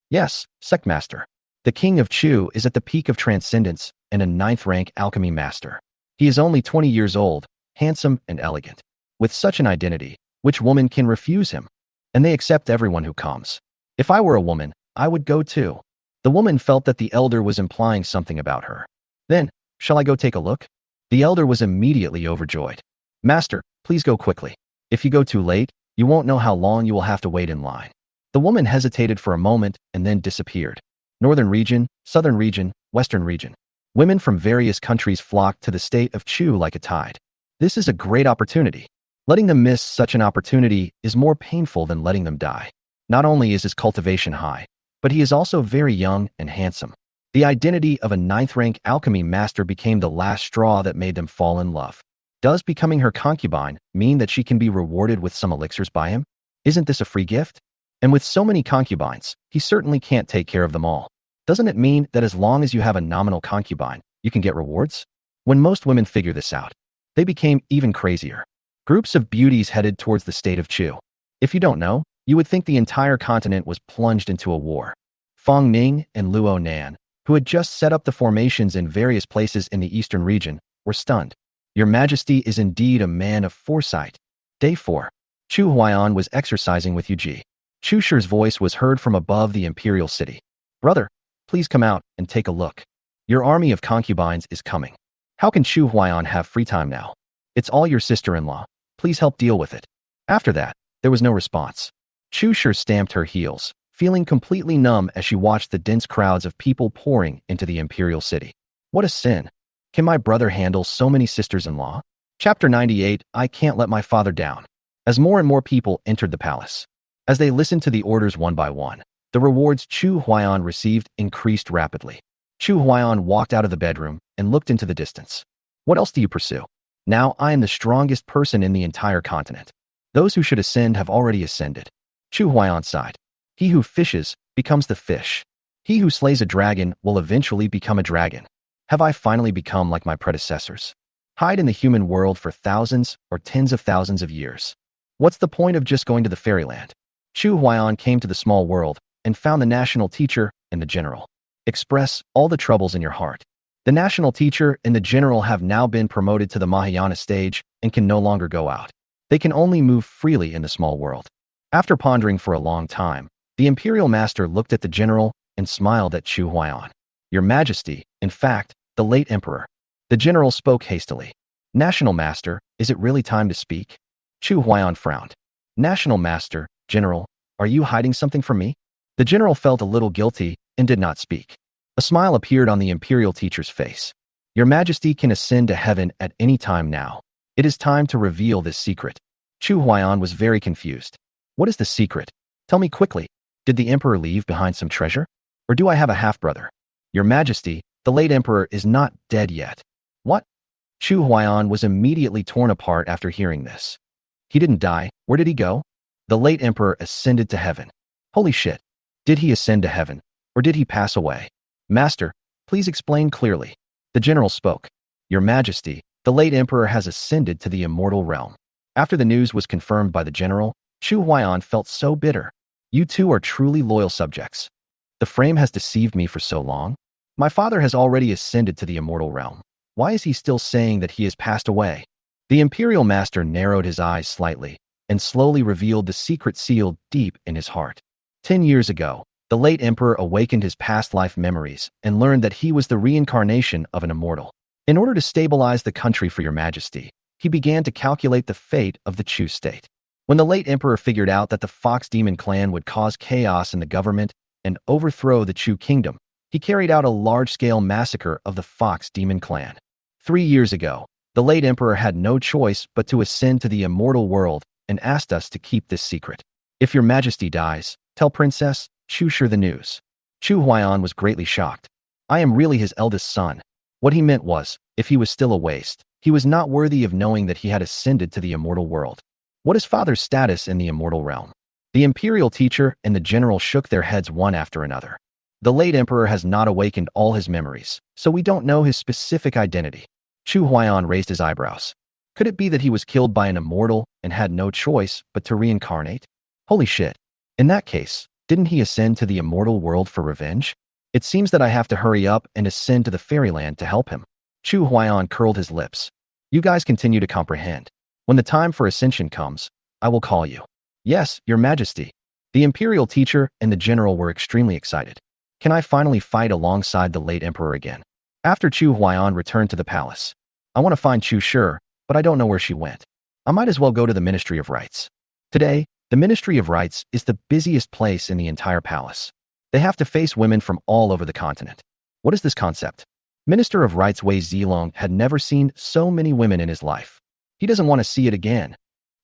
Yes, Sectmaster. The King of Chu is at the peak of transcendence and a 9th-rank alchemy master. He is only 20 years old, handsome and elegant. With such an identity, which woman can refuse him? And they accept everyone who comes. If I were a woman, I would go too. The woman felt that the elder was implying something about her. Then, shall I go take a look? The elder was immediately overjoyed. Master, please go quickly. If you go too late, you won't know how long you will have to wait in line. The woman hesitated for a moment and then disappeared. Northern region, southern region, western region. Women from various countries flocked to the state of Chu like a tide. This is a great opportunity. Letting them miss such an opportunity is more painful than letting them die. Not only is his cultivation high, but he is also very young and handsome. The identity of a 9th-rank alchemy master became the last straw that made them fall in love. Does becoming her concubine mean that she can be rewarded with some elixirs by him? Isn't this a free gift? And with so many concubines, he certainly can't take care of them all. Doesn't it mean that as long as you have a nominal concubine, you can get rewards? When most women figure this out, they became even crazier. Groups of beauties headed towards the state of Chu. If you don't know, you would think the entire continent was plunged into a war. Fong Ning and Luo Nan, who had just set up the formations in various places in the eastern region, were stunned. Your Majesty is indeed a man of foresight. Day 4. Chu Huai'an was exercising with Yuji. Chu Shi's voice was heard from above the imperial city. Brother, please come out and take a look. Your army of concubines is coming. How can Chu Huai'an have free time now? It's all your sister-in-law. Please help deal with it. After that, there was no response. Chu Shi stamped her heels, feeling completely numb as she watched the dense crowds of people pouring into the imperial city. What a sin. Can my brother handle so many sisters-in-law? Chapter 98, I Can't Let My Father Down. As more and more people entered the palace, as they listened to the orders one by one, the rewards Chu Huai'an received increased rapidly. Chu Huai'an walked out of the bedroom and looked into the distance. What else do you pursue? Now I am the strongest person in the entire continent. Those who should ascend have already ascended. Chu Huai'an sighed. He who fishes becomes the fish. He who slays a dragon will eventually become a dragon. Have I finally become like my predecessors? Hide in the human world for thousands or tens of thousands of years. What's the point of just going to the fairyland? Chu Huai'an came to the small world and found the national teacher and the general. Express all the troubles in your heart. The national teacher and the general have now been promoted to the Mahayana stage and can no longer go out. They can only move freely in the small world. After pondering for a long time, the imperial master looked at the general and smiled at Chu Huai'an. Your Majesty, in fact, the late emperor. The general spoke hastily. National master, is it really time to speak? Chu Huai'an frowned. National master, general, are you hiding something from me? The general felt a little guilty and did not speak. A smile appeared on the imperial teacher's face. Your Majesty can ascend to heaven at any time now. It is time to reveal this secret. Chu Huai'an was very confused. What is the secret? Tell me quickly. Did the emperor leave behind some treasure? Or do I have a half-brother? Your Majesty, the late emperor is not dead yet. What? Chu Huai'an was immediately torn apart after hearing this. He didn't die. Where did he go? The late emperor ascended to heaven. Holy shit. Did he ascend to heaven, or did he pass away? Master, please explain clearly. The general spoke. Your Majesty, the late emperor has ascended to the immortal realm. After the news was confirmed by the general, Chu Huaiyan felt so bitter. You two are truly loyal subjects. The frame has deceived me for so long. My father has already ascended to the immortal realm. Why is he still saying that he has passed away? The imperial master narrowed his eyes slightly and slowly revealed the secret sealed deep in his heart. 10 years ago, the late emperor awakened his past life memories and learned that he was the reincarnation of an immortal. In order to stabilize the country for your Majesty, he began to calculate the fate of the Chu state. When the late emperor figured out that the Fox Demon clan would cause chaos in the government and overthrow the Chu kingdom, he carried out a large-scale massacre of the Fox Demon clan. 3 years ago, the late emperor had no choice but to ascend to the immortal world and asked us to keep this secret. If your Majesty dies, tell Princess Chu Shi the news. Chu Huaiyan was greatly shocked. I am really his eldest son. What he meant was, if he was still a waste, he was not worthy of knowing that he had ascended to the immortal world. What is father's status in the immortal realm? The imperial teacher and the general shook their heads one after another. The late emperor has not awakened all his memories, so we don't know his specific identity. Chu Huaiyan raised his eyebrows. Could it be that he was killed by an immortal and had no choice but to reincarnate? Holy shit. In that case, didn't he ascend to the immortal world for revenge? It seems that I have to hurry up and ascend to the fairyland to help him. Chu Huaiyan curled his lips. You guys continue to comprehend. When the time for ascension comes, I will call you. Yes, your Majesty. The imperial teacher and the general were extremely excited. Can I finally fight alongside the late emperor again? After Chu Huaiyan returned to the palace. I want to find Chu Shi, but I don't know where she went. I might as well go to the Ministry of Rites. Today, the Ministry of Rites is the busiest place in the entire palace. They have to face women from all over the continent. What is this concept? Minister of Rites Wei Zilong had never seen so many women in his life. He doesn't want to see it again.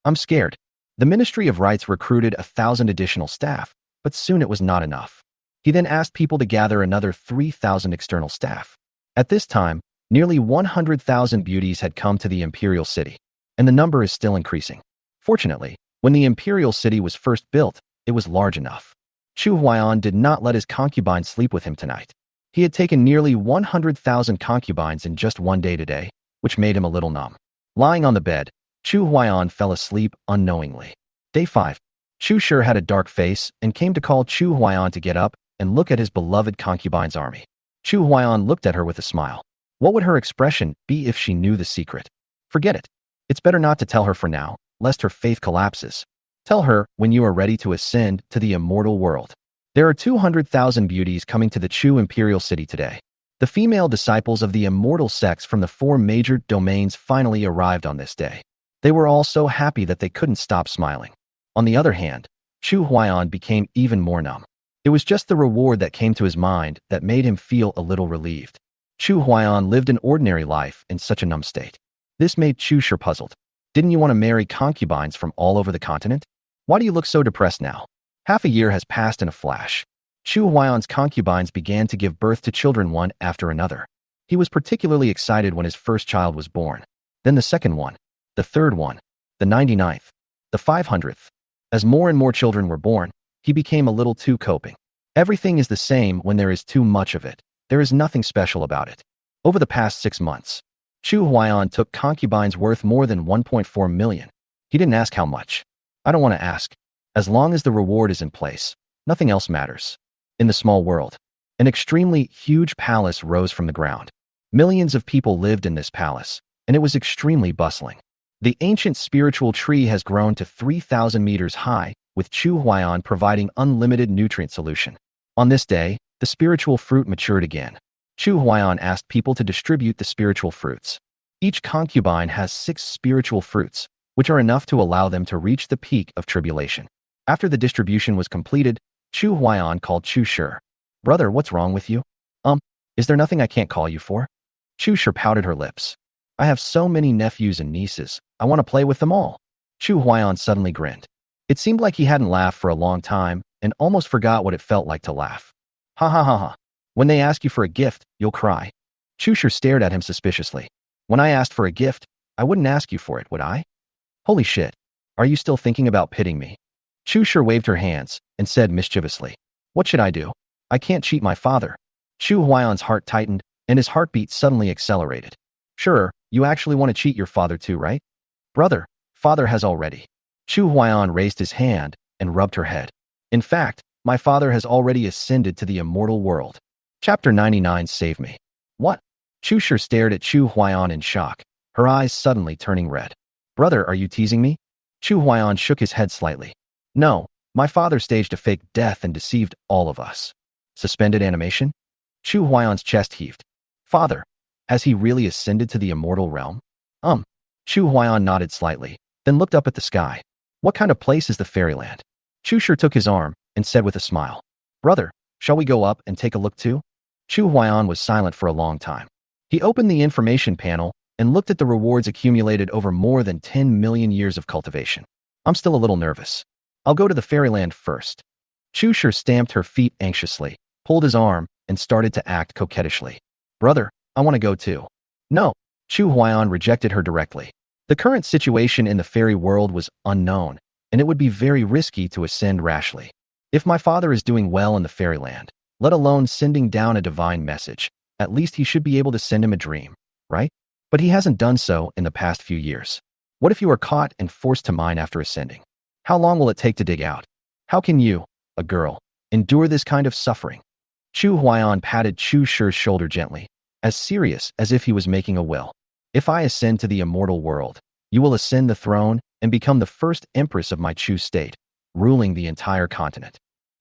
I'm scared. The Ministry of Rites recruited 1,000 additional staff, but soon it was not enough. He then asked people to gather another 3,000 external staff. At this time, nearly 100,000 beauties had come to the imperial city, and the number is still increasing. Fortunately, when the imperial city was first built, it was large enough. Chu Huaiyan did not let his concubines sleep with him tonight. He had taken nearly 100,000 concubines in just one day today, which made him a little numb. Lying on the bed, Chu Huaiyan fell asleep unknowingly. Day 5. Chu Shi had a dark face and came to call Chu Huaiyan to get up and look at his beloved concubine's army. Chu Huaiyan looked at her with a smile. What would her expression be if she knew the secret? Forget it. It's better not to tell her for now, lest her faith collapses. Tell her when you are ready to ascend to the immortal world. There are 200,000 beauties coming to the Chu imperial city today. The female disciples of the immortal sex from the 4 major domains finally arrived on this day. They were all so happy that they couldn't stop smiling. On the other hand, Chu Huaiyan became even more numb. It was just the reward that came to his mind that made him feel a little relieved. Chu Huaiyan lived an ordinary life in such a numb state. This made Chu Shi puzzled. Didn't you want to marry concubines from all over the continent? Why do you look so depressed now? Half a year has passed in a flash. Chu Huaiyan's concubines began to give birth to children one after another. He was particularly excited when his first child was born. Then the second one, the third one, the 99th, the 500th. As more and more children were born, he became a little too coping. Everything is the same when there is too much of it. There is nothing special about it. Over the past 6 months, Chu Huaiyan took concubines worth more than 1.4 million. He didn't ask how much. I don't want to ask. As long as the reward is in place, nothing else matters. In the small world, an extremely huge palace rose from the ground. Millions of people lived in this palace, and it was extremely bustling. The ancient spiritual tree has grown to 3,000 meters high, with Chu Huaiyan providing unlimited nutrient solution. On this day, the spiritual fruit matured again. Chu Huaiyan asked people to distribute the spiritual fruits. Each concubine has 6 spiritual fruits, which are enough to allow them to reach the peak of tribulation. After the distribution was completed, Chu Huaiyan called Chu Shi. Brother, what's wrong with you? Is there nothing I can't call you for? Chu Shi pouted her lips. I have so many nephews and nieces, I want to play with them all. Chu Huaiyan suddenly grinned. It seemed like he hadn't laughed for a long time and almost forgot what it felt like to laugh. Ha ha ha ha. When they ask you for a gift, you'll cry. Chu Shi stared at him suspiciously. When I asked for a gift, I wouldn't ask you for it, would I? Holy shit. Are you still thinking about pitting me? Chu Shi waved her hands and said mischievously, "What should I do? I can't cheat my father." Chu Huayan's heart tightened and his heartbeat suddenly accelerated. "Sure, you actually want to cheat your father too, right?" "Brother, father has already." Chu Huayan raised his hand and rubbed her head. "In fact, my father has already ascended to the immortal world." Chapter 99, Save Me. What? Chu Shi stared at Chu Huayan in shock, her eyes suddenly turning red. "Brother, are you teasing me?" Chu Huayan shook his head slightly. "No, my father staged a fake death and deceived all of us." Suspended animation? Chu Huayan's chest heaved. "Father, has he really ascended to the immortal realm?" Chu Huayan nodded slightly, then looked up at the sky. "What kind of place is the fairyland?" Chu Shi took his arm and said with a smile, "Brother, shall we go up and take a look too?" Chu Huayan was silent for a long time. He opened the information panel and looked at the rewards accumulated over more than 10 million years of cultivation. "I'm still a little nervous. I'll go to the fairyland first." Chu Shi stamped her feet anxiously, pulled his arm, and started to act coquettishly. "Brother, I want to go too." "No." Chu Huayan rejected her directly. The current situation in the fairy world was unknown, and it would be very risky to ascend rashly. If my father is doing well in the fairyland, let alone sending down a divine message, at least he should be able to send him a dream, right? But he hasn't done so in the past few years. What if you are caught and forced to mine after ascending? How long will it take to dig out? How can you, a girl, endure this kind of suffering? Chu Huayan patted Chu Shi's shoulder gently, as serious as if he was making a will. "If I ascend to the immortal world, you will ascend the throne and become the first empress of my Chu state, ruling the entire continent."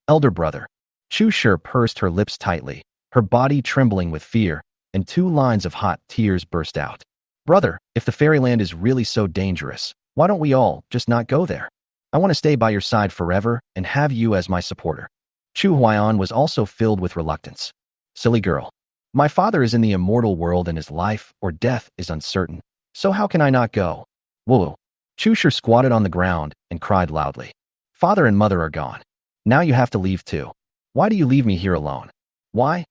"Elder brother." Chu Shi pursed her lips tightly, her body trembling with fear, and 2 lines of hot tears burst out. "Brother, if the fairyland is really so dangerous, why don't we all just not go there? I want to stay by your side forever and have you as my supporter." Chu Huayan was also filled with reluctance. "Silly girl. My father is in the immortal world and his life or death is uncertain, so how can I not go?" "Whoa." Chu Shi squatted on the ground and cried loudly. "Father and mother are gone. Now you have to leave too. Why do you leave me here alone? Why?"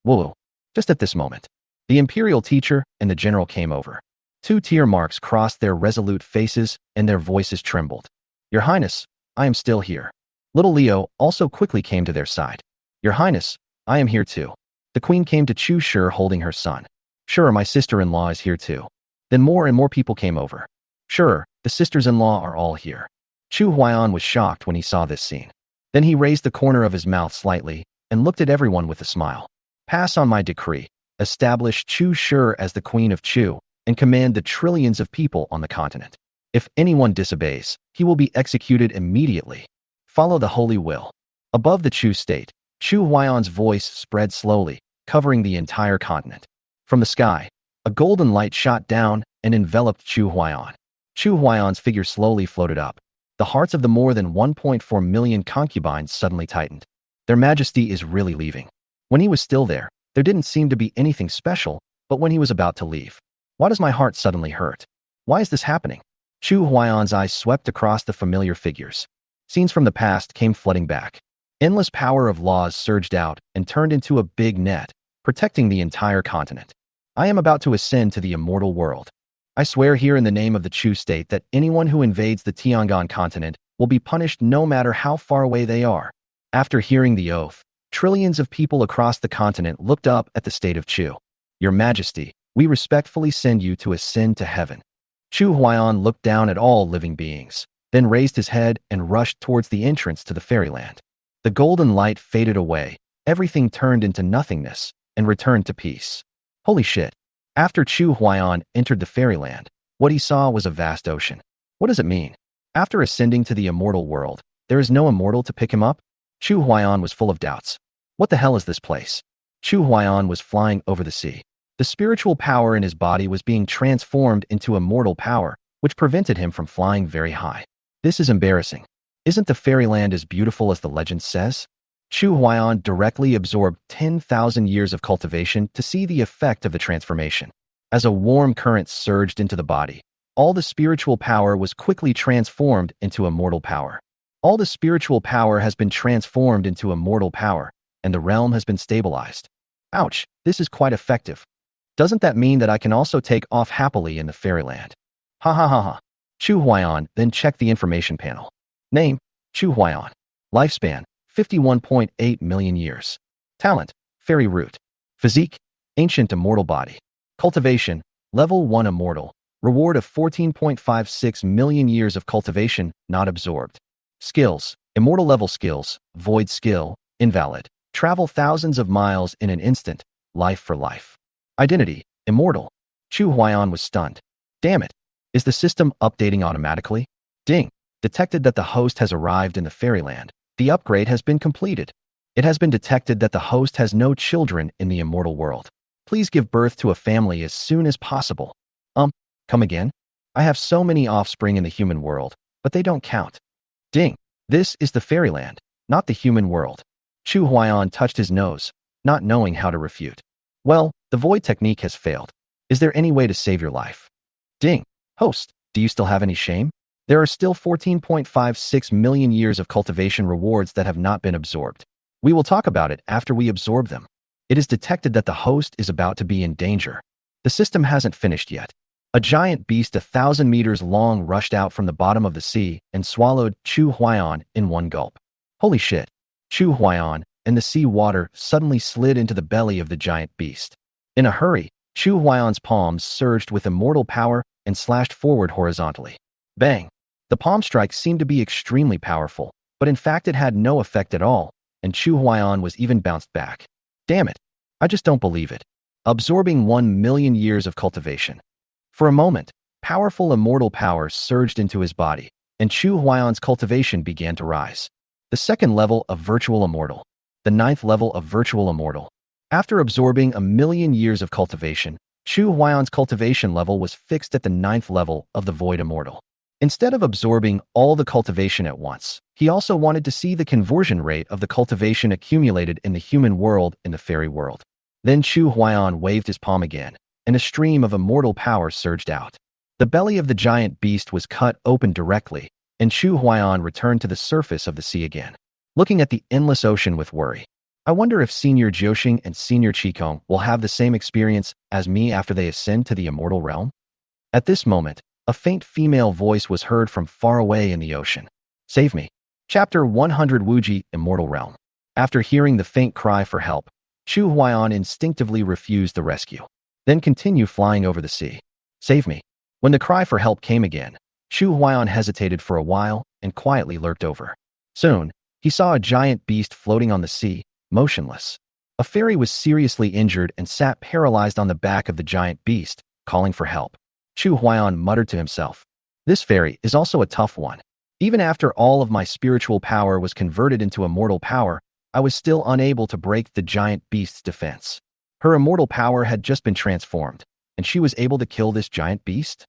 "Whoa." Just at this moment, the imperial teacher and the general came over. 2 tear marks crossed their resolute faces and their voices trembled. "Your Highness, I am still here." Little Leo also quickly came to their side. "Your Highness, I am here too." The queen came to Chu Shi holding her son. "Sure, my sister-in-law is here too." Then more and more people came over. "Sure, the sisters-in-law are all here." Chu Huayan was shocked when he saw this scene. Then he raised the corner of his mouth slightly and looked at everyone with a smile. "Pass on my decree. Establish Chu Shi as the Queen of Chu and command the trillions of people on the continent. If anyone disobeys, he will be executed immediately. Follow the holy will." Above the Chu state, Chu Huayan's voice spread slowly, covering the entire continent. From the sky, a golden light shot down and enveloped Chu Huayan. Chu Huayan's figure slowly floated up. The hearts of the more than 1.4 million concubines suddenly tightened. Their Majesty is really leaving. When he was still there didn't seem to be anything special, but when he was about to leave, why does my heart suddenly hurt? Why is this happening? Chu Huayan's eyes swept across the familiar figures. Scenes from the past came flooding back. Endless power of laws surged out and turned into a big net, protecting the entire continent. "I am about to ascend to the immortal world. I swear here in the name of the Chu state that anyone who invades the Tiangong continent will be punished no matter how far away they are." After hearing the oath, trillions of people across the continent looked up at the state of Chu. "Your Majesty, we respectfully send you to ascend to heaven." Chu Huayan looked down at all living beings, then raised his head and rushed towards the entrance to the fairyland. The golden light faded away, everything turned into nothingness, and returned to peace. Holy shit. After Chu Huayan entered the fairyland, what he saw was a vast ocean. What does it mean? After ascending to the immortal world, there is no immortal to pick him up? Chu Huayan was full of doubts. What the hell is this place? Chu Huayan was flying over the sea. The spiritual power in his body was being transformed into immortal power, which prevented him from flying very high. This is embarrassing. Isn't the fairyland as beautiful as the legend says? Chu Huayan directly absorbed 10,000 years of cultivation to see the effect of the transformation. As a warm current surged into the body, all the spiritual power was quickly transformed into immortal power. All the spiritual power has been transformed into immortal power, and the realm has been stabilized. Ouch, this is quite effective. Doesn't that mean that I can also take off happily in the fairyland? Ha ha ha ha. Chu Huayan then checked the information panel. Name, Chu Huaiyan. Lifespan, 51.8 million years. Talent, fairy root. Physique, ancient immortal body. Cultivation, level 1 immortal. Reward of 14.56 million years of cultivation, not absorbed. Skills, immortal level skills, void skill, invalid. Travel thousands of miles in an instant, life for life. Identity, immortal. Chu Huaiyan was stunned. Damn it. Is the system updating automatically? Ding. Detected that the host has arrived in the fairyland. The upgrade has been completed. It has been detected that the host has no children in the immortal world. Please give birth to a family as soon as possible. Come again? I have so many offspring in the human world, but they don't count. Ding. This is the fairyland, not the human world. Chu Huaiyan touched his nose, not knowing how to refute. Well, the void technique has failed. Is there any way to save your life? Ding. Host, do you still have any shame? There are still 14.56 million years of cultivation rewards that have not been absorbed. We will talk about it after we absorb them. It is detected that the host is about to be in danger. The system hasn't finished yet. A giant beast 1,000 meters long rushed out from the bottom of the sea and swallowed Chu Huaiyan in one gulp. Holy shit. Chu Huaiyan and the sea water suddenly slid into the belly of the giant beast. In a hurry, Chu Huaiyan's palms surged with immortal power and slashed forward horizontally. Bang! The palm strike seemed to be extremely powerful, but in fact it had no effect at all, and Chu Huaiyan was even bounced back. Damn it! I just don't believe it. Absorbing 1 million years of cultivation. For a moment, powerful immortal power surged into his body, and Chu Huaiyan's cultivation began to rise. The second level of Virtual Immortal. The ninth level of Virtual Immortal. After absorbing 1 million years of cultivation, Chu Huaiyan's cultivation level was fixed at the ninth level of the Void Immortal. Instead of absorbing all the cultivation at once, he also wanted to see the conversion rate of the cultivation accumulated in the human world in the fairy world. Then Chu Huaiyan waved his palm again, and a stream of immortal power surged out. The belly of the giant beast was cut open directly, and Chu Huaiyan returned to the surface of the sea again, looking at the endless ocean with worry. I wonder if Senior Jiuxing and Senior Qikong will have the same experience as me after they ascend to the immortal realm? At this moment, a faint female voice was heard from far away in the ocean. Save me. Chapter 100 Wuji, Immortal Realm. After hearing the faint cry for help, Chu Huaiyan instinctively refused the rescue. Then continue flying over the sea. Save me. When the cry for help came again, Chu Huaiyan hesitated for a while and quietly lurked over. Soon, he saw a giant beast floating on the sea, motionless. A fairy was seriously injured and sat paralyzed on the back of the giant beast, calling for help. Chu Huaiyan muttered to himself. This fairy is also a tough one. Even after all of my spiritual power was converted into immortal power, I was still unable to break the giant beast's defense. Her immortal power had just been transformed, and she was able to kill this giant beast?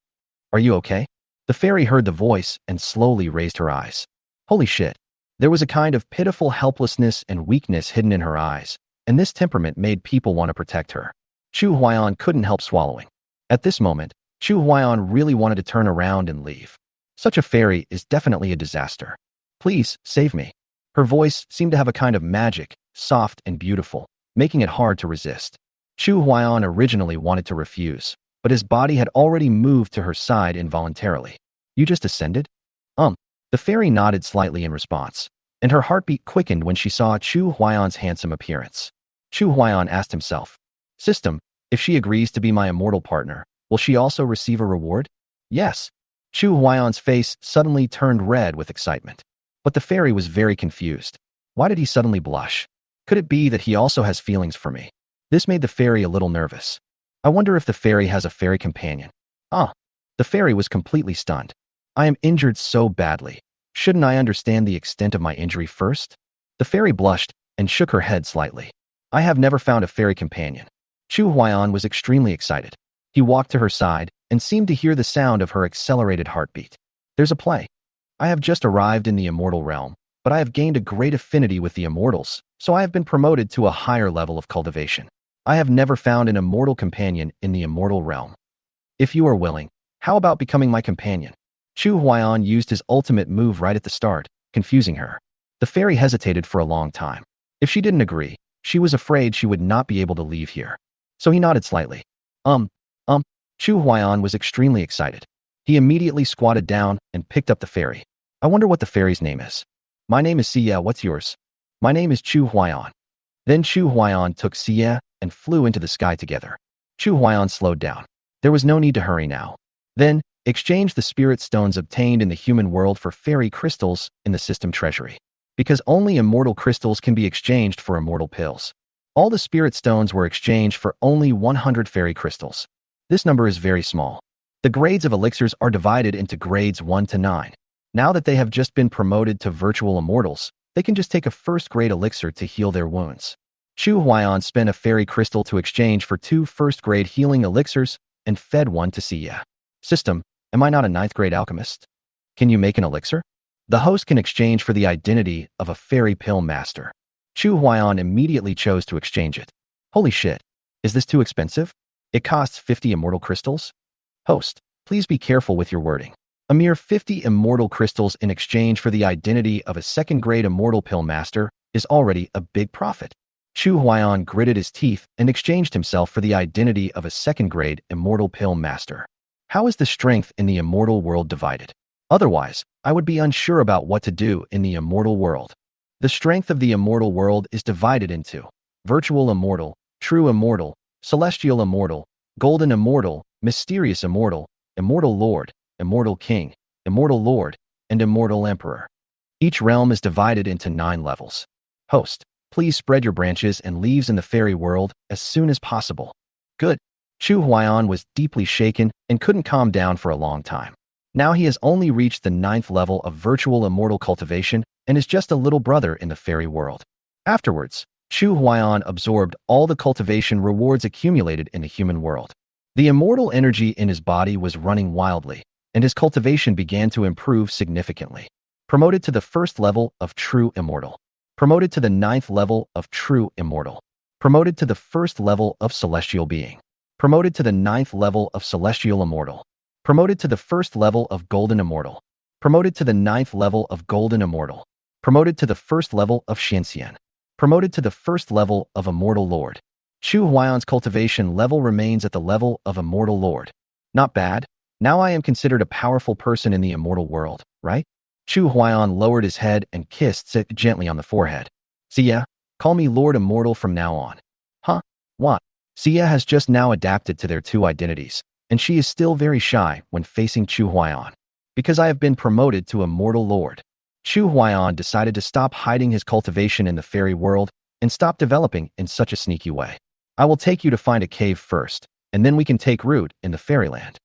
Are you okay? The fairy heard the voice and slowly raised her eyes. Holy shit. There was a kind of pitiful helplessness and weakness hidden in her eyes, and this temperament made people want to protect her. Chu Huaiyan couldn't help swallowing. At this moment, Chu Huaiyan really wanted to turn around and leave. Such a fairy is definitely a disaster. Please, save me. Her voice seemed to have a kind of magic, soft and beautiful, making it hard to resist. Chu Huaiyan originally wanted to refuse, but his body had already moved to her side involuntarily. You just ascended? The fairy nodded slightly in response, and her heartbeat quickened when she saw Chu Huaiyan's handsome appearance. Chu Huaiyan asked himself, System, if she agrees to be my immortal partner, will she also receive a reward? Yes. Chu Huaiyan's face suddenly turned red with excitement. But the fairy was very confused. Why did he suddenly blush? Could it be that he also has feelings for me? This made the fairy a little nervous. I wonder if the fairy has a fairy companion. The fairy was completely stunned. I am injured so badly. Shouldn't I understand the extent of my injury first? The fairy blushed and shook her head slightly. I have never found a fairy companion. Chu Huaiyan was extremely excited. He walked to her side and seemed to hear the sound of her accelerated heartbeat. There's a play. I have just arrived in the immortal realm, but I have gained a great affinity with the immortals, so I have been promoted to a higher level of cultivation. I have never found an immortal companion in the immortal realm. If you are willing, how about becoming my companion? Chu Huaiyan used his ultimate move right at the start, confusing her. The fairy hesitated for a long time. If she didn't agree, she was afraid she would not be able to leave here. So he nodded slightly. Chu Huaiyan was extremely excited. He immediately squatted down and picked up the fairy. I wonder what the fairy's name is. My name is Xie, what's yours? My name is Chu Huayan. Then Chu Huayan took Xie and flew into the sky together. Chu Huayan slowed down. There was no need to hurry now. Then, exchange the spirit stones obtained in the human world for fairy crystals in the system treasury. Because only immortal crystals can be exchanged for immortal pills. All the spirit stones were exchanged for only 100 fairy crystals. This number is very small. The grades of elixirs are divided into grades 1 to 9. Now that they have just been promoted to virtual immortals, they can just take a first-grade elixir to heal their wounds. Chu Huayan spent a fairy crystal to exchange for 2 first-grade healing elixirs and fed one to Xie. System, am I not a 9th-grade alchemist? Can you make an elixir? The host can exchange for the identity of a fairy pill master. Chu Huayan immediately chose to exchange it. Holy shit. Is this too expensive? It costs 50 immortal crystals? Host, please be careful with your wording. A mere 50 immortal crystals in exchange for the identity of a 2nd-grade immortal pill master is already a big profit. Chu Huayan gritted his teeth and exchanged himself for the identity of a 2nd-grade immortal pill master. How is the strength in the immortal world divided? Otherwise, I would be unsure about what to do in the immortal world. The strength of the immortal world is divided into virtual immortal, true immortal, celestial immortal, golden immortal, mysterious immortal, immortal lord, immortal king, immortal lord, and immortal emperor. Each realm is divided into 9 levels. Host, please spread your branches and leaves in the fairy world as soon as possible. Good. Chu Huayan was deeply shaken and couldn't calm down for a long time. Now he has only reached the 9th level of virtual immortal cultivation and is just a little brother in the fairy world. Afterwards, Chu Huayan absorbed all the cultivation rewards accumulated in the human world. The immortal energy in his body was running wildly, and his cultivation began to improve significantly. Promoted to the 1st level of True Immortal. Promoted to the 9th level of True Immortal. Promoted to the 1st level of Celestial Being. Promoted to the 9th level of Celestial Immortal. Promoted to the 1st level of Golden Immortal. Promoted to the 9th level of Golden Immortal. Promoted to the 1st level of Xianxian. Promoted to the 1st level of Immortal Lord. Chu Huayan's cultivation level remains at the level of Immortal Lord. Not bad. Now I am considered a powerful person in the immortal world, right? Chu Huayan lowered his head and kissed it gently on the forehead. Xie, call me Lord Immortal from now on. Huh? What? Xie has just now adapted to their 2 identities, and she is still very shy when facing Chu Huayan. Because I have been promoted to Immortal Lord. Chu Huayan decided to stop hiding his cultivation in the fairy world and stop developing in such a sneaky way. I will take you to find a cave first, and then we can take root in the fairyland.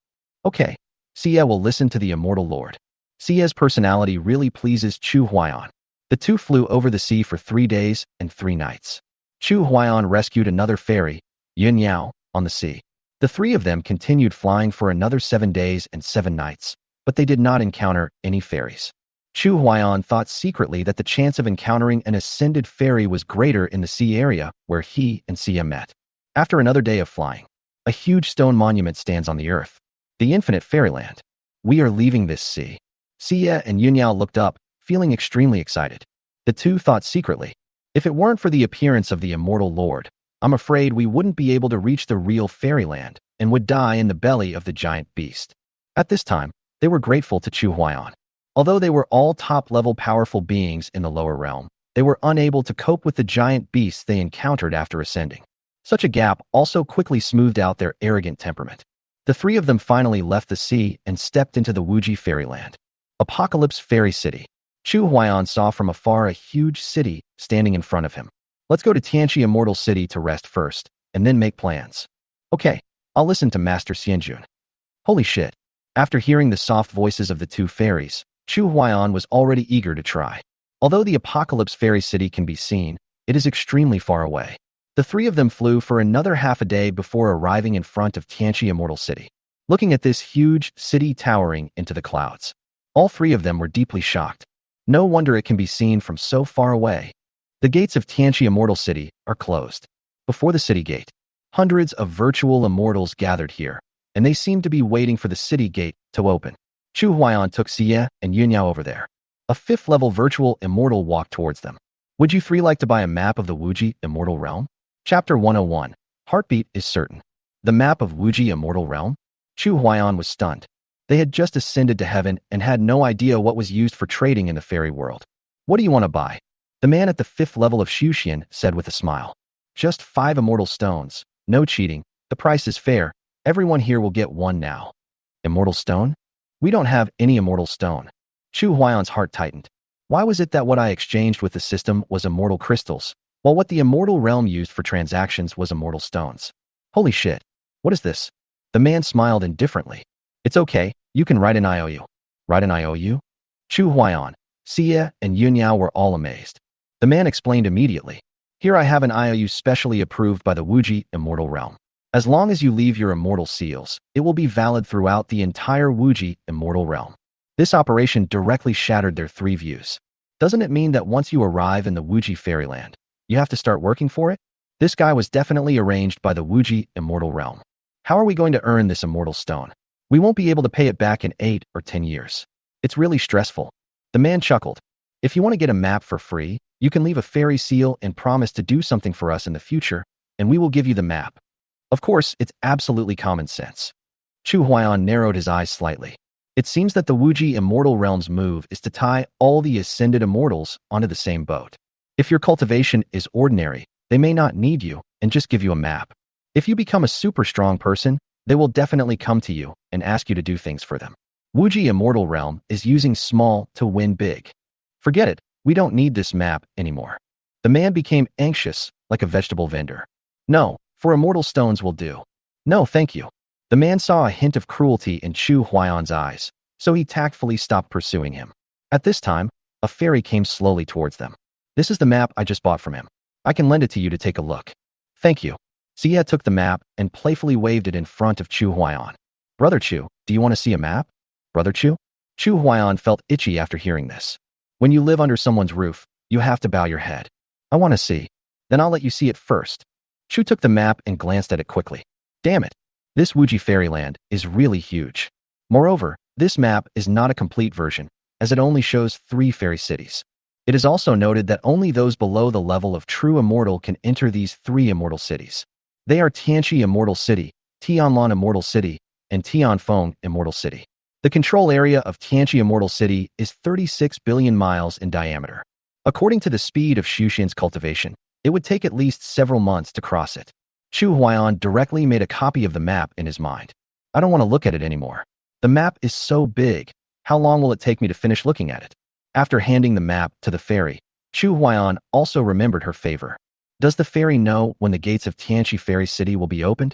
Okay, Xie will listen to the Immortal Lord. Xie's personality really pleases Chu Huayan. The 2 flew over the sea for 3 days and 3 nights. Chu Huayan rescued another fairy, Yun Yao, on the sea. The 3 of them continued flying for another 7 days and 7 nights, but they did not encounter any fairies. Chu Huayan thought secretly that the chance of encountering an ascended fairy was greater in the sea area where he and Xie met. After another day of flying, a huge stone monument stands on the earth. The infinite fairyland. We are leaving this sea. Xie and Yunyao looked up, feeling extremely excited. The 2 thought secretly, if it weren't for the appearance of the Immortal Lord, I'm afraid we wouldn't be able to reach the real fairyland and would die in the belly of the giant beast. At this time, they were grateful to Chu Huayan. Although they were all top-level powerful beings in the lower realm, they were unable to cope with the giant beasts they encountered after ascending. Such a gap also quickly smoothed out their arrogant temperament. The 3 of them finally left the sea and stepped into the Wuji fairyland. Apocalypse Fairy City. Chu Huayan saw from afar a huge city standing in front of him. Let's go to Tianqi Immortal City to rest first, and then make plans. Okay, I'll listen to Master Xianjun. Holy shit. After hearing the soft voices of the 2 fairies, Chu Huayan was already eager to try. Although the Apocalypse Fairy City can be seen, it is extremely far away. The 3 of them flew for another half a day before arriving in front of Tianqi Immortal City. Looking at this huge city towering into the clouds, all 3 of them were deeply shocked. No wonder it can be seen from so far away. The gates of Tianqi Immortal City are closed. Before the city gate, hundreds of virtual immortals gathered here, and they seemed to be waiting for the city gate to open. Chu Huayan took Xie and Yunyao over there. A 5th-level virtual immortal walked towards them. Would you 3 like to buy a map of the Wuji Immortal Realm? Chapter 101. Heartbeat is certain. The map of Wuji Immortal Realm? Chu Huayan was stunned. They had just ascended to heaven and had no idea what was used for trading in the fairy world. What do you want to buy? The man at the 5th level of Shushan said with a smile. Just 5 immortal stones. No cheating. The price is fair. Everyone here will get one now. Immortal stone? We don't have any immortal stone. Chu Huayan's heart tightened. Why was it that what I exchanged with the system was immortal crystals, while what the immortal realm used for transactions was immortal stones? Holy shit. What is this? The man smiled indifferently. It's okay, you can write an IOU. Write an IOU? Chu Huayan, Xia, and Yunyao were all amazed. The man explained immediately. Here I have an IOU specially approved by the Wuji Immortal Realm. As long as you leave your immortal seals, it will be valid throughout the entire Wuji Immortal Realm. This operation directly shattered their 3 views. Doesn't it mean that once you arrive in the Wuji Fairyland, you have to start working for it? This guy was definitely arranged by the Wuji Immortal Realm. How are we going to earn this immortal stone? We won't be able to pay it back in 8 or 10 years. It's really stressful. The man chuckled. If you want to get a map for free, you can leave a fairy seal and promise to do something for us in the future, and we will give you the map. Of course, it's absolutely common sense. Chu Huayan narrowed his eyes slightly. It seems that the Wuji Immortal Realm's move is to tie all the ascended immortals onto the same boat. If your cultivation is ordinary, they may not need you and just give you a map. If you become a super strong person, they will definitely come to you and ask you to do things for them. Wuji Immortal Realm is using small to win big. Forget it, we don't need this map anymore. The man became anxious, like a vegetable vendor. No, for immortal stones will do. No, thank you. The man saw a hint of cruelty in Chu Huayan's eyes, so he tactfully stopped pursuing him. At this time, a fairy came slowly towards them. This is the map I just bought from him. I can lend it to you to take a look. Thank you. Xia took the map and playfully waved it in front of Chu Huayan. Brother Chu, do you want to see a map? Brother Chu? Chu Huayan felt itchy after hearing this. When you live under someone's roof, you have to bow your head. I want to see. Then I'll let you see it first. Chu took the map and glanced at it quickly. Damn it. This Wuji Fairyland is really huge. Moreover, this map is not a complete version, as it only shows 3 fairy cities. It is also noted that only those below the level of true immortal can enter these 3 immortal cities. They are Tianqi Immortal City, Tianlan Immortal City, and Tianfeng Immortal City. The control area of Tianqi Immortal City is 36 billion miles in diameter. According to the speed of Shushan's cultivation, it would take at least several months to cross it. Chu Huayan directly made a copy of the map in his mind. I don't want to look at it anymore. The map is so big. How long will it take me to finish looking at it? After handing the map to the fairy, Chu Huayan also remembered her favor. Does the fairy know when the gates of Tianqi Fairy City will be opened?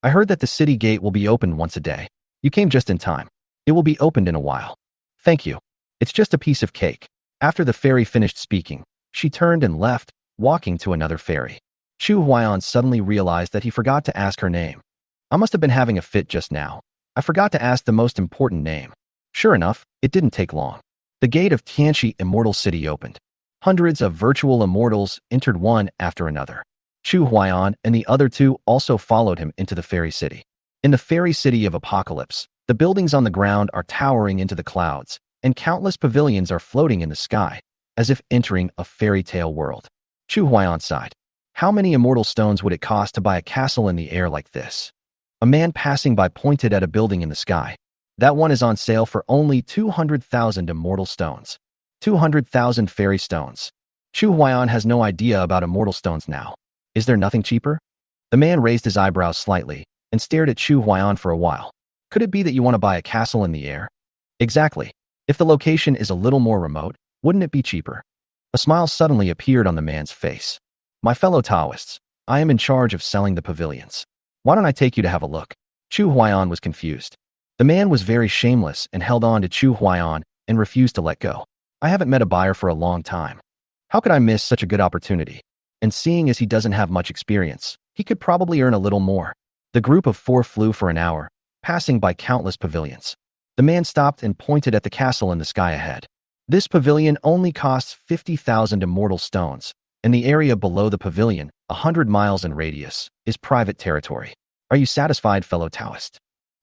I heard that the city gate will be opened once a day. You came just in time. It will be opened in a while. Thank you. It's just a piece of cake. After the fairy finished speaking, she turned and left, walking to another fairy. Chu Huayan suddenly realized that he forgot to ask her name. I must have been having a fit just now. I forgot to ask the most important name. Sure enough, it didn't take long. The gate of Tianqi Immortal City opened. Hundreds of virtual immortals entered one after another. Chu Huayan and the other 2 also followed him into the fairy city. In the fairy city of Apocalypse, the buildings on the ground are towering into the clouds, and countless pavilions are floating in the sky, as if entering a fairy tale world. Chu Huayan sighed. How many immortal stones would it cost to buy a castle in the air like this? A man passing by pointed at a building in the sky. That one is on sale for only 200,000 immortal stones. 200,000 fairy stones. Chu Huayan has no idea about immortal stones now. Is there nothing cheaper? The man raised his eyebrows slightly and stared at Chu Huayan for a while. Could it be that you want to buy a castle in the air? Exactly. If the location is a little more remote, wouldn't it be cheaper? A smile suddenly appeared on the man's face. My fellow Taoists, I am in charge of selling the pavilions. Why don't I take you to have a look? Chu Huayan was confused. The man was very shameless and held on to Chu Huayan and refused to let go. I haven't met a buyer for a long time. How could I miss such a good opportunity? And seeing as he doesn't have much experience, he could probably earn a little more. The group of 4 flew for an hour, passing by countless pavilions. The man stopped and pointed at the castle in the sky ahead. This pavilion only costs 50,000 immortal stones, and the area below the pavilion, 100 miles in radius, is private territory. Are you satisfied, fellow Taoist?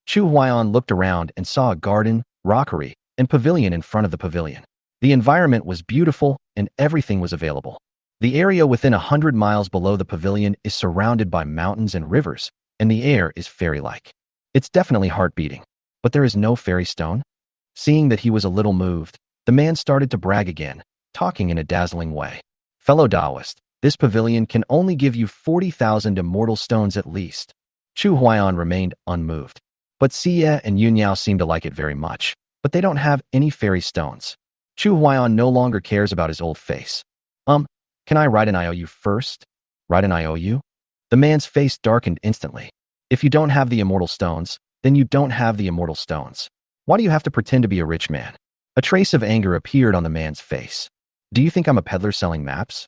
Chu Huayan looked around and saw a garden, rockery, and pavilion in front of the pavilion. The environment was beautiful and everything was available. The area within 100 miles below the pavilion is surrounded by mountains and rivers, and the air is fairy-like. It's definitely heart-beating. But there is no fairy stone? Seeing that he was a little moved, the man started to brag again. talking in a dazzling way. Fellow Taoist, this pavilion can only give you 40,000 immortal stones at least. Chu Huaiyan remained unmoved. But Xie and Yunyao seem to like it very much, but they don't have any fairy stones. Chu Huaiyan no longer cares about his old face. Can I write an IOU first? Write an IOU? The man's face darkened instantly. If you don't have the immortal stones, then you don't have the immortal stones. Why do you have to pretend to be a rich man? A trace of anger appeared on the man's face. Do you think I'm a peddler selling maps?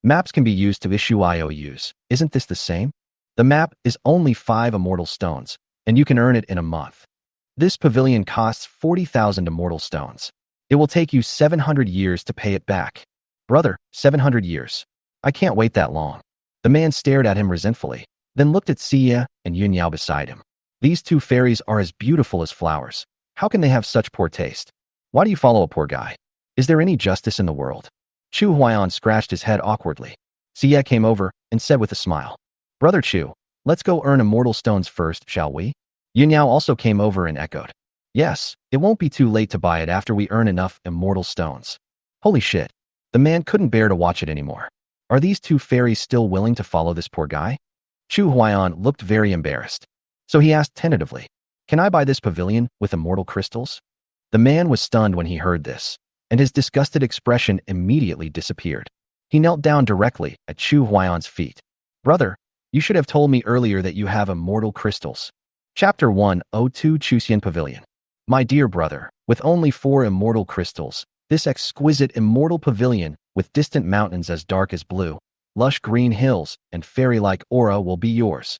Maps can be used to issue IOUs. Isn't this the same? The map is only 5 immortal stones, and you can earn it in a month. This pavilion costs 40,000 immortal stones. It will take you 700 years to pay it back. Brother, 700 years. I can't wait that long. The man stared at him resentfully, then looked at Xie and Yunyao beside him. These two fairies are as beautiful as flowers. How can they have such poor taste? Why do you follow a poor guy? Is there any justice in the world? Chu Huaiyan scratched his head awkwardly. Xie came over and said with a smile, Brother Chu, let's go earn immortal stones first, shall we? Yunyao also came over and echoed, Yes, it won't be too late to buy it after we earn enough immortal stones. Holy shit. The man couldn't bear to watch it anymore. Are these two fairies still willing to follow this poor guy? Chu Huaiyan looked very embarrassed. So he asked tentatively, Can I buy this pavilion with immortal crystals? The man was stunned when he heard this, and his disgusted expression immediately disappeared. He knelt down directly at Chu Huaiyan's feet. Brother, you should have told me earlier that you have immortal crystals. Chapter 102 Chuxian Pavilion. My dear brother, with only 4 immortal crystals, this exquisite immortal pavilion with distant mountains as dark as blue, lush green hills, and fairy-like aura will be yours.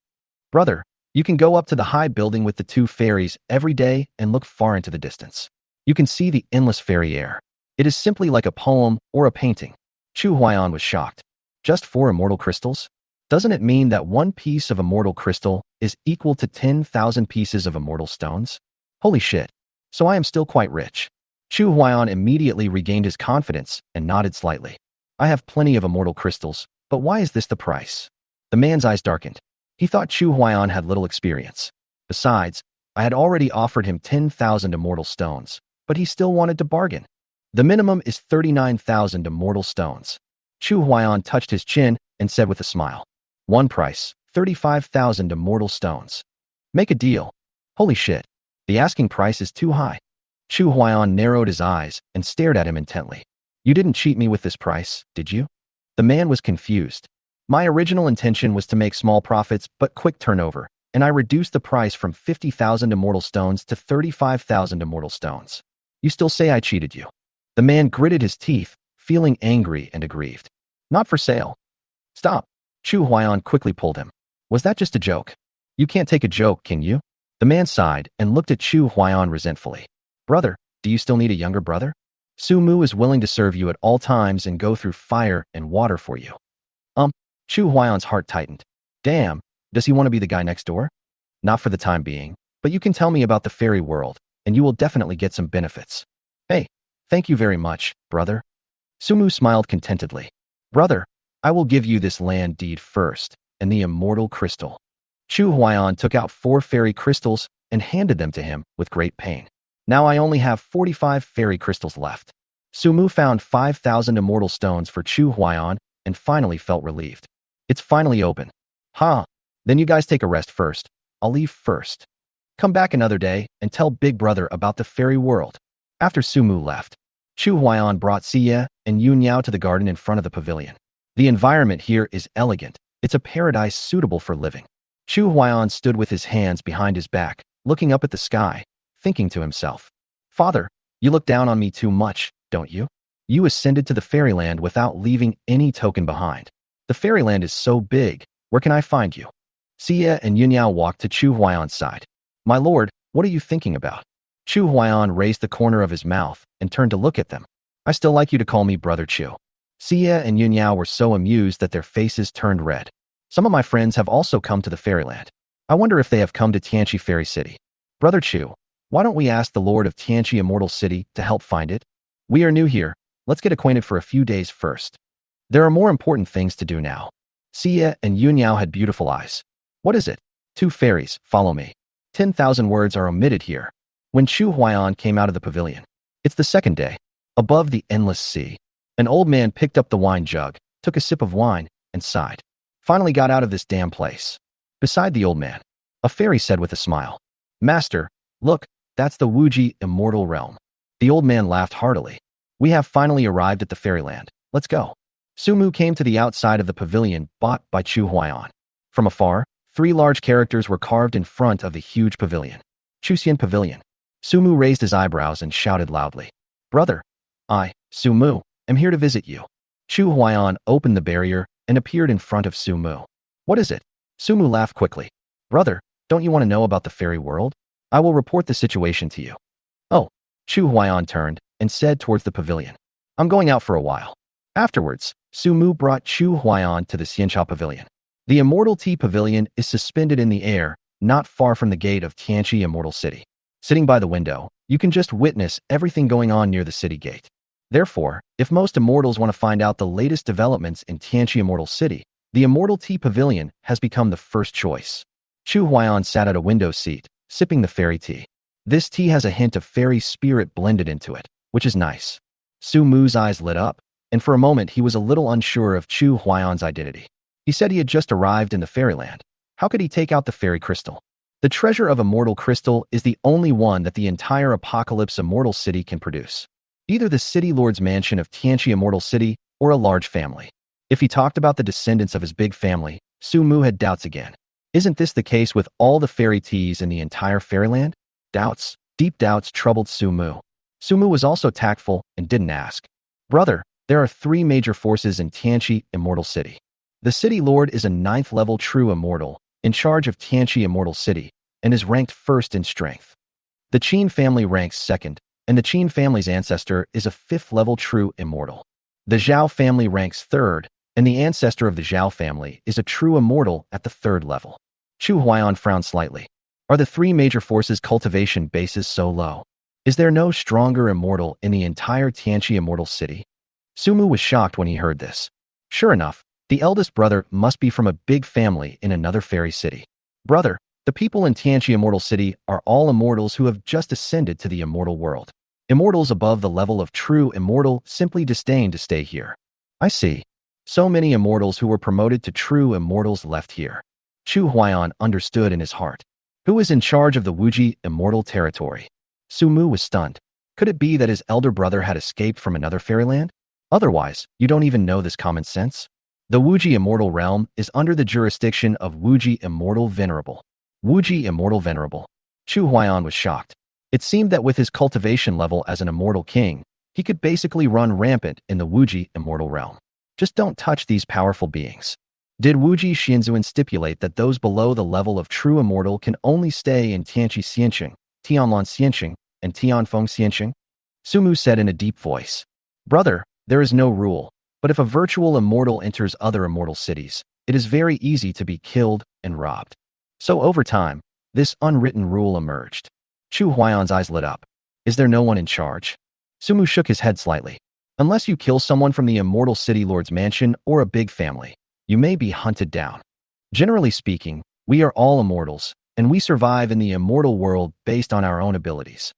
Brother, you can go up to the high building with the 2 fairies every day and look far into the distance. You can see the endless fairy air. It is simply like a poem or a painting. Chu Huaiyan was shocked. Just 4 immortal crystals? Doesn't it mean that 1 piece of immortal crystal is equal to 10,000 pieces of immortal stones? Holy shit. So I am still quite rich. Chu Huaiyan immediately regained his confidence and nodded slightly. I have plenty of immortal crystals, but why is this the price? The man's eyes darkened. He thought Chu Huaiyan had little experience. Besides, I had already offered him 10,000 immortal stones, but he still wanted to bargain. The minimum is 39,000 immortal stones. Chu Huaiyan touched his chin and said with a smile, One price, 35,000 immortal stones. Make a deal. Holy shit. The asking price is too high. Chu Huaiyan narrowed his eyes and stared at him intently. You didn't cheat me with this price, did you? The man was confused. My original intention was to make small profits but quick turnover, and I reduced the price from 50,000 immortal stones to 35,000 immortal stones. You still say I cheated you. The man gritted his teeth, feeling angry and aggrieved. Not for sale. Stop. Chu Huaiyan quickly pulled him. Was that just a joke? You can't take a joke, can you? The man sighed and looked at Chu Huaiyan resentfully. Brother, do you still need a younger brother? Su Mu is willing to serve you at all times and go through fire and water for you. Chu Huaiyan's heart tightened. Damn, does he want to be the guy next door? Not for the time being, but you can tell me about the fairy world, and you will definitely get some benefits. Hey, thank you very much, brother. Su Mu smiled contentedly. Brother, I will give you this land deed first, and the immortal crystal. Chu Huaiyan took out 4 fairy crystals and handed them to him with great pain. Now I only have 45 fairy crystals left. Su Mu found 5,000 immortal stones for Chu Huaiyan and finally felt relieved. It's finally open. Then you guys take a rest first. I'll leave first. Come back another day and tell Big Brother about the fairy world. After Su Mu left, Chu Huaiyan brought Xie and Yunyao to the garden in front of the pavilion. The environment here is elegant. It's a paradise suitable for living. Chu Huaiyan stood with his hands behind his back, looking up at the sky, thinking to himself, Father, you look down on me too much, don't you? You ascended to the fairyland without leaving any token behind. The fairyland is so big, where can I find you? Xie and Yunyao walked to Chu Huaiyan's side. My lord, what are you thinking about? Chu Huaiyan raised the corner of his mouth and turned to look at them. I still like you to call me Brother Chu. Xie and Yunyao were so amused that their faces turned red. Some of my friends have also come to the fairyland. I wonder if they have come to Tianqi Fairy City. Brother Chu, why don't we ask the Lord of Tianqi Immortal City to help find it? We are new here. Let's get acquainted for a few days first. There are more important things to do now. Xie and Yunyao had beautiful eyes. What is it? 2 fairies, follow me. 10,000 words are omitted here. When Chu Huaiyan came out of the pavilion. It's the second day. Above the endless sea. An old man picked up the wine jug, took a sip of wine, and sighed. Finally got out of this damn place. Beside the old man, a fairy said with a smile, Master, look, that's the Wuji immortal realm. The old man laughed heartily. We have finally arrived at the fairyland. Let's go. Sumu came to the outside of the pavilion bought by Chu Huaiyan. From afar, 3 large characters were carved in front of the huge pavilion. Chuxian Pavilion. Sumu raised his eyebrows and shouted loudly, Brother, I, Sumu, am here to visit you. Chu Huaiyan opened the barrier and appeared in front of Sumu. What is it? Sumu laughed quickly. Brother, don't you want to know about the fairy world? I will report the situation to you. Oh, Chu Huaiyan turned and said towards the pavilion, I'm going out for a while. Afterwards, Sumu brought Chu Huaiyan to the Xianxia Pavilion. The Immortal Tea Pavilion is suspended in the air, not far from the gate of Tianqi Immortal City. Sitting by the window, you can just witness everything going on near the city gate. Therefore, if most immortals want to find out the latest developments in Tianqi Immortal City, the Immortal Tea Pavilion has become the first choice. Chu Huaiyan sat at a window seat, sipping the fairy tea. This tea has a hint of fairy spirit blended into it, which is nice. Su Mu's eyes lit up, and for a moment he was a little unsure of Chu Huaiyan's identity. He said he had just arrived in the fairyland. How could he take out the fairy crystal? The treasure of Immortal Crystal is the only one that the entire Apocalypse Immortal City can produce. Either the City Lord's mansion of Tianqi Immortal City or a large family. If he talked about the descendants of his big family, Su Mu had doubts again. Isn't this the case with all the fairy teas in the entire fairyland? Doubts, deep doubts troubled Su Mu. Su Mu was also tactful and didn't ask. Brother, there are 3 major forces in Tianqi Immortal City. The City Lord is a 9th level true immortal, in charge of Tianqi Immortal City, and is ranked 1st in strength. The Qin family ranks 2nd, and the Qin family's ancestor is a 5th level true immortal. The Zhao family ranks 3rd, and the ancestor of the Zhao family is a true immortal at the 3rd level. Chu Huaiyan frowned slightly. Are the 3 major forces' cultivation bases so low? Is there no stronger immortal in the entire Tianqi Immortal City? Sumu was shocked when he heard this. Sure enough, the eldest brother must be from a big family in another fairy city. Brother, the people in Tianqi Immortal City are all immortals who have just ascended to the immortal world. Immortals above the level of true immortal simply disdain to stay here. I see. So many immortals who were promoted to true immortals left here. Chu Huaiyan understood in his heart. Who is in charge of the Wuji immortal territory? Su Mu was stunned. Could it be that his elder brother had escaped from another fairyland? Otherwise, you don't even know this common sense? The Wuji immortal realm is under the jurisdiction of Wuji immortal venerable. Wuji immortal venerable. Chu Huaiyan was shocked. It seemed that with his cultivation level as an immortal king, he could basically run rampant in the Wuji immortal realm. Just don't touch these powerful beings. Did Wuji Xianzuan stipulate that those below the level of true immortal can only stay in Tianqi Xianqing, Tianlan Xianqing, and Tianfeng Xianqing? Sumu said in a deep voice. Brother, there is no rule, but if a virtual immortal enters other immortal cities, it is very easy to be killed and robbed. So over time, this unwritten rule emerged. Chu Huaiyan's eyes lit up. Is there no one in charge? Sumu shook his head slightly. Unless you kill someone from the Immortal City Lord's mansion or a big family, you may be hunted down. Generally speaking, we are all immortals, and we survive in the immortal world based on our own abilities.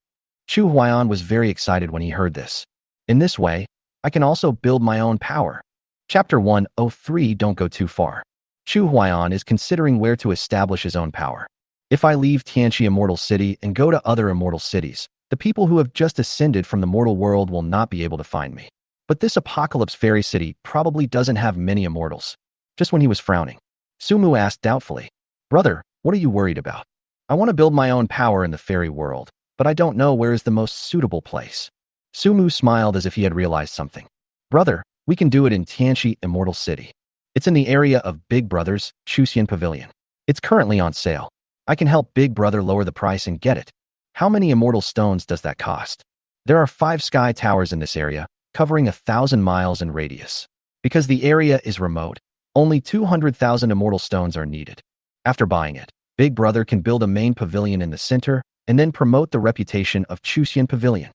Chu Huaiyan was very excited when he heard this. In this way, I can also build my own power. Chapter 103 Don't go too far. Chu Huaiyan is considering where to establish his own power. If I leave Tianqi Immortal City and go to other immortal cities, the people who have just ascended from the mortal world will not be able to find me. But this Apocalypse Fairy City probably doesn't have many immortals. Just when he was frowning, Sumu asked doubtfully, Brother, what are you worried about? I want to build my own power in the fairy world, but I don't know where is the most suitable place. Sumu smiled as if he had realized something. Brother, we can do it in Tianqi Immortal City. It's in the area of Big Brother's Chuxian Pavilion. It's currently on sale. I can help Big Brother lower the price and get it. How many immortal stones does that cost? There are 5 sky towers in this area, covering 1,000 miles in radius. Because the area is remote, only 200,000 immortal stones are needed. After buying it, Big Brother can build a main pavilion in the center and then promote the reputation of Chuxian Pavilion.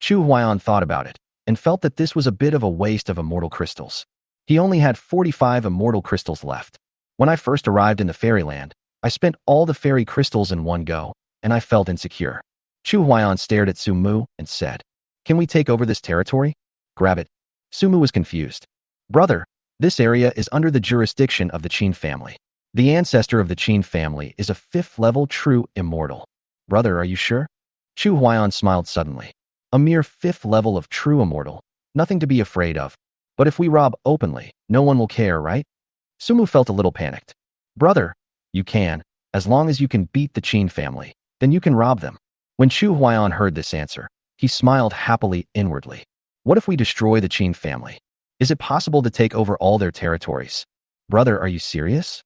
Chu Huaiyan thought about it and felt that this was a bit of a waste of immortal crystals. He only had 45 immortal crystals left. When I first arrived in the fairyland, I spent all the fairy crystals in one go, and I felt insecure. Chu Huaiyan stared at Su Mu and said, Can we take over this territory? Grab it. Sumu was confused. Brother, this area is under the jurisdiction of the Qin family. The ancestor of the Qin family is a 5th-level true immortal. Brother, are you sure? Chu Huaiyan smiled suddenly. A mere 5th level of true immortal. Nothing to be afraid of. But if we rob openly, no one will care, right? Sumu felt a little panicked. Brother, you can, as long as you can beat the Qin family, then you can rob them. When Chu Huaiyan heard this answer, he smiled happily inwardly. What if we destroy the Qin family? Is it possible to take over all their territories? Brother, are you serious?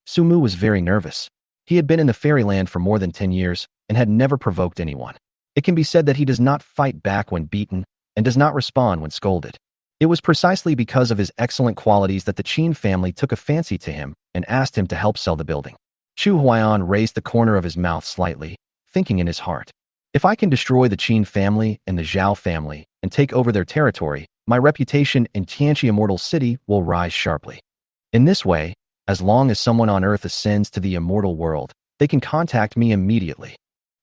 Sumu was very nervous. He had been in the fairyland for more than 10 years and had never provoked anyone. It can be said that he does not fight back when beaten and does not respond when scolded. It was precisely because of his excellent qualities that the Qin family took a fancy to him and asked him to help sell the building. Chu Huaiyan raised the corner of his mouth slightly, thinking in his heart, if I can destroy the Qin family and the Zhao family and take over their territory, my reputation in Tianqi Immortal City will rise sharply. In this way, as long as someone on Earth ascends to the immortal world, they can contact me immediately.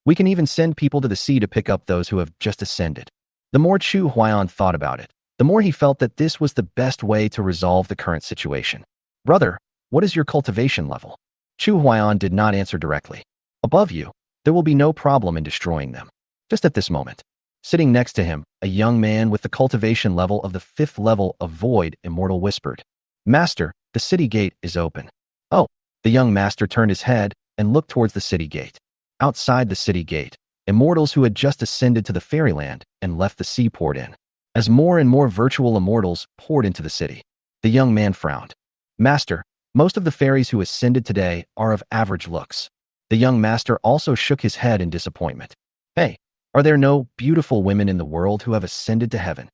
We can even send people to the sea to pick up those who have just ascended. The more Chu Huaiyan thought about it, the more he felt that this was the best way to resolve the current situation. Brother, what is your cultivation level? Chu Huaiyan did not answer directly. Above you, there will be no problem in destroying them. Just at this moment, sitting next to him, a young man with the cultivation level of the 5th level of Void Immortal whispered, Master, the city gate is open. Oh, the young master turned his head and looked towards the city gate. Outside the city gate, immortals who had just ascended to the fairyland and left the sea poured in. As more and more virtual immortals poured into the city, the young man frowned. Master, most of the fairies who ascended today are of average looks. The young master also shook his head in disappointment. Hey, are there no beautiful women in the world who have ascended to heaven?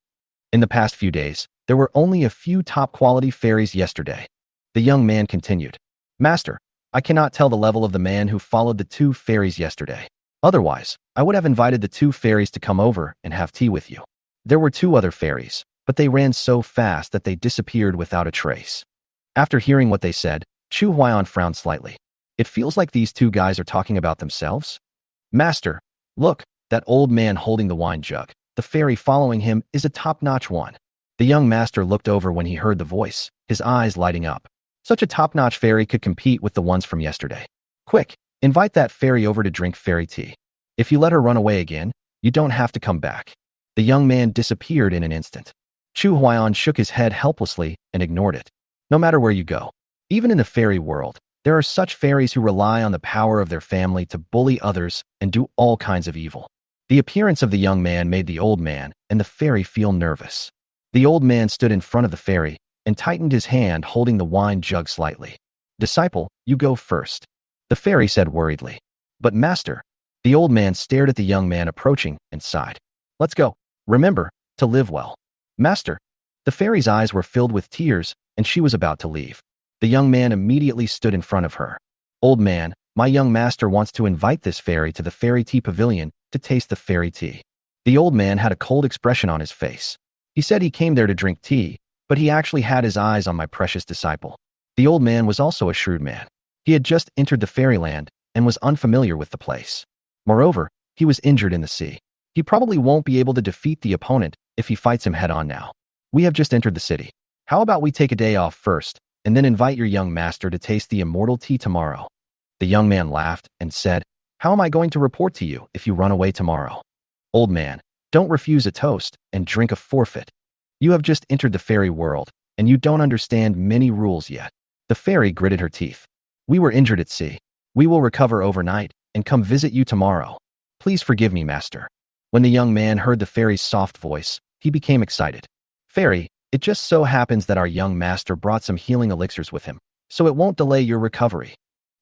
In the past few days, there were only a few top-quality fairies yesterday. The young man continued. Master, I cannot tell the level of the man who followed the 2 fairies yesterday. Otherwise, I would have invited the 2 fairies to come over and have tea with you. There were 2 other fairies, but they ran so fast that they disappeared without a trace. After hearing what they said, Chu Huaiyan frowned slightly. It feels like these 2 guys are talking about themselves. Master, look, that old man holding the wine jug. The fairy following him is a top-notch one. The young master looked over when he heard the voice, his eyes lighting up. Such a top-notch fairy could compete with the ones from yesterday. Quick, invite that fairy over to drink fairy tea. If you let her run away again, you don't have to come back. The young man disappeared in an instant. Chu Huaiyan shook his head helplessly and ignored it. No matter where you go, even in the fairy world, there are such fairies who rely on the power of their family to bully others and do all kinds of evil. The appearance of the young man made the old man and the fairy feel nervous. The old man stood in front of the fairy and tightened his hand holding the wine jug slightly. Disciple, you go first. The fairy said worriedly. But master, the old man stared at the young man approaching and sighed. Let's go. Remember, to live well. Master. The fairy's eyes were filled with tears and she was about to leave. The young man immediately stood in front of her. Old man, my young master wants to invite this fairy to the fairy tea pavilion to taste the fairy tea. The old man had a cold expression on his face. He said he came there to drink tea, but he actually had his eyes on my precious disciple. The old man was also a shrewd man. He had just entered the fairyland and was unfamiliar with the place. Moreover, he was injured in the sea. He probably won't be able to defeat the opponent if he fights him head-on now. We have just entered the city. How about we take a day off first, and then invite your young master to taste the immortal tea tomorrow? The young man laughed and said, How am I going to report to you if you run away tomorrow? Old man, don't refuse a toast and drink a forfeit. You have just entered the fairy world, and you don't understand many rules yet. The fairy gritted her teeth. We were injured at sea. We will recover overnight and come visit you tomorrow. Please forgive me, master. When the young man heard the fairy's soft voice, he became excited. Fairy, it just so happens that our young master brought some healing elixirs with him, so it won't delay your recovery.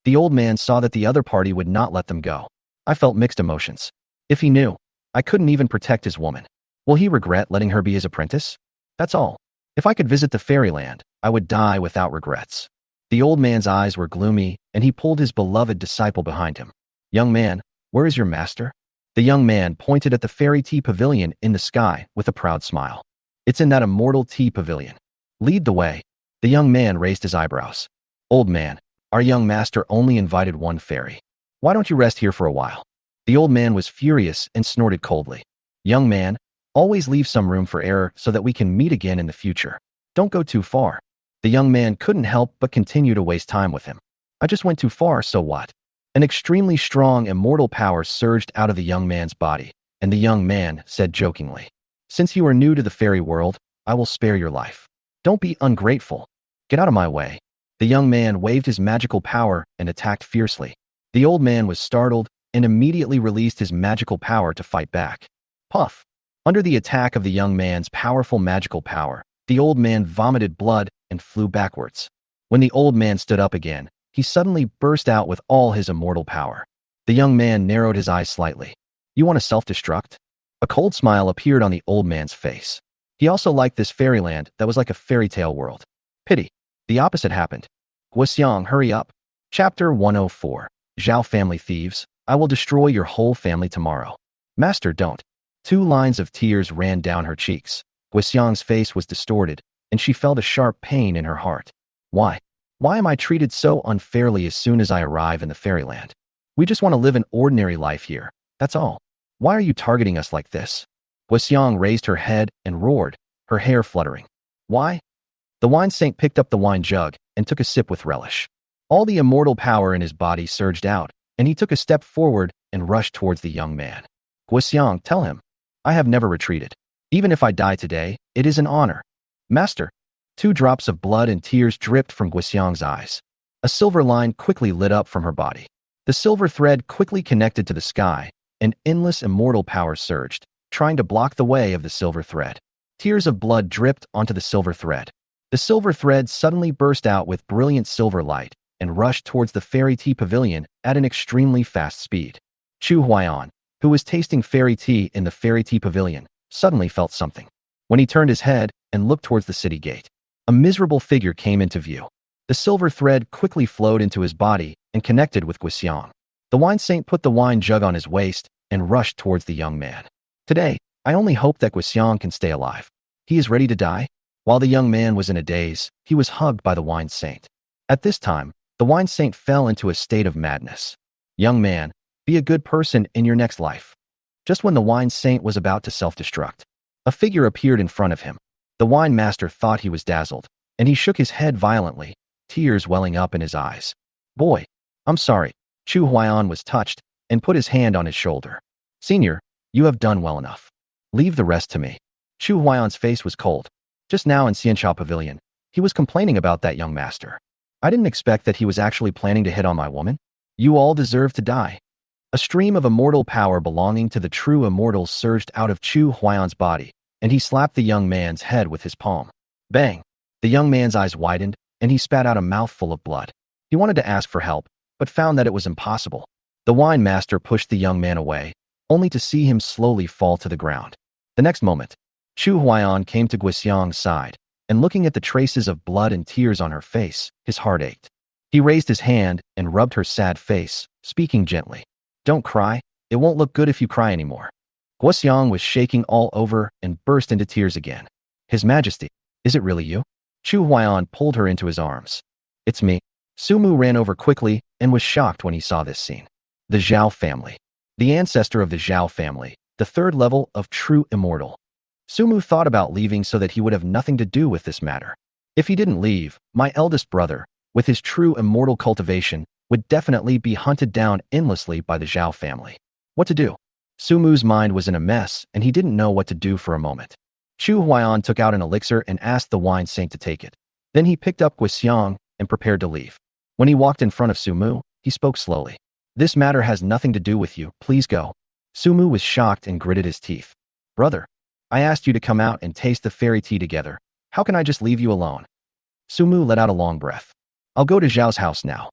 The old man saw that the other party would not let them go. I felt mixed emotions. If he knew, I couldn't even protect his woman. Will he regret letting her be his apprentice? That's all. If I could visit the fairyland, I would die without regrets. The old man's eyes were gloomy, and he pulled his beloved disciple behind him. Young man, where is your master? The young man pointed at the fairy tea pavilion in the sky with a proud smile. It's in that immortal tea pavilion. Lead the way. The young man raised his eyebrows. Old man, our young master only invited one fairy. Why don't you rest here for a while? The old man was furious and snorted coldly. Young man, Always leave some room for error so that we can meet again in the future. Don't go too far. The young man couldn't help but continue to waste time with him. I just went too far, so what? An extremely strong immortal power surged out of the young man's body, and the young man said jokingly, "Since you are new to the fairy world, I will spare your life. Don't be ungrateful. Get out of my way." The young man waved his magical power and attacked fiercely. The old man was startled and immediately released his magical power to fight back. Puff! Under the attack of the young man's powerful magical power, the old man vomited blood and flew backwards. When the old man stood up again, he suddenly burst out with all his immortal power. The young man narrowed his eyes slightly. "You want to self-destruct?" A cold smile appeared on the old man's face. He also liked this fairyland that was like a fairy tale world. Pity. The opposite happened. Guoxiang, hurry up. Chapter 104. Zhao family thieves. I will destroy your whole family tomorrow. Master, don't. 2 lines of tears ran down her cheeks. Guoxiang's face was distorted, and she felt a sharp pain in her heart. Why? Why am I treated so unfairly as soon as I arrive in the fairyland? We just want to live an ordinary life here. That's all. Why are you targeting us like this? Guoxiang raised her head and roared, her hair fluttering. Why? The wine saint picked up the wine jug and took a sip with relish. All the immortal power in his body surged out, and he took a step forward and rushed towards the young man. Guoxiang, tell him. I have never retreated. Even if I die today, it is an honor. Master. 2 drops of blood and tears dripped from Guoxiang's eyes. A silver line quickly lit up from her body. The silver thread quickly connected to the sky, and endless immortal power surged, trying to block the way of the silver thread. Tears of blood dripped onto the silver thread. The silver thread suddenly burst out with brilliant silver light and rushed towards the fairy tea pavilion at an extremely fast speed. Chu Huaiyan, who was tasting fairy tea in the fairy tea pavilion, suddenly felt something. When he turned his head and looked towards the city gate, a miserable figure came into view. The silver thread quickly flowed into his body and connected with Guoxiang. The wine saint put the wine jug on his waist and rushed towards the young man. Today, I only hope that Guoxiang can stay alive. He is ready to die? While the young man was in a daze, he was hugged by the wine saint. At this time, the wine saint fell into a state of madness. Young man, be a good person in your next life. Just when the wine saint was about to self-destruct, a figure appeared in front of him. The wine master thought he was dazzled, and he shook his head violently, tears welling up in his eyes. Boy, I'm sorry. Chu Huaiyan was touched and put his hand on his shoulder. Senior, you have done well enough. Leave the rest to me. Chu Huaiyan's face was cold. Just now in Xianxia Pavilion, he was complaining about that young master. I didn't expect that he was actually planning to hit on my woman. You all deserve to die. A stream of immortal power belonging to the true immortals surged out of Chu Huaiyan's body, and he slapped the young man's head with his palm. Bang! The young man's eyes widened, and he spat out a mouthful of blood. He wanted to ask for help, but found that it was impossible. The wine master pushed the young man away, only to see him slowly fall to the ground. The next moment, Chu Huaiyan came to Guoxiang's side, and looking at the traces of blood and tears on her face, his heart ached. He raised his hand and rubbed her sad face, speaking gently. Don't cry. It won't look good if you cry anymore. Guoxiang was shaking all over and burst into tears again. His Majesty, is it really you? Chu Huaiyan pulled her into his arms. It's me. Sumu ran over quickly and was shocked when he saw this scene. The Zhao family. The ancestor of the Zhao family, the 3rd level of true immortal. Sumu thought about leaving so that he would have nothing to do with this matter. If he didn't leave, my eldest brother, with his true immortal cultivation, would definitely be hunted down endlessly by the Zhao family. What to do? Sumu's mind was in a mess, and he didn't know what to do for a moment. Chu Huaiyan took out an elixir and asked the wine saint to take it. Then he picked up Guoxiang and prepared to leave. When he walked in front of Sumu, he spoke slowly. This matter has nothing to do with you, please go. Sumu was shocked and gritted his teeth. Brother, I asked you to come out and taste the fairy tea together. How can I just leave you alone? Sumu let out a long breath. I'll go to Zhao's house now.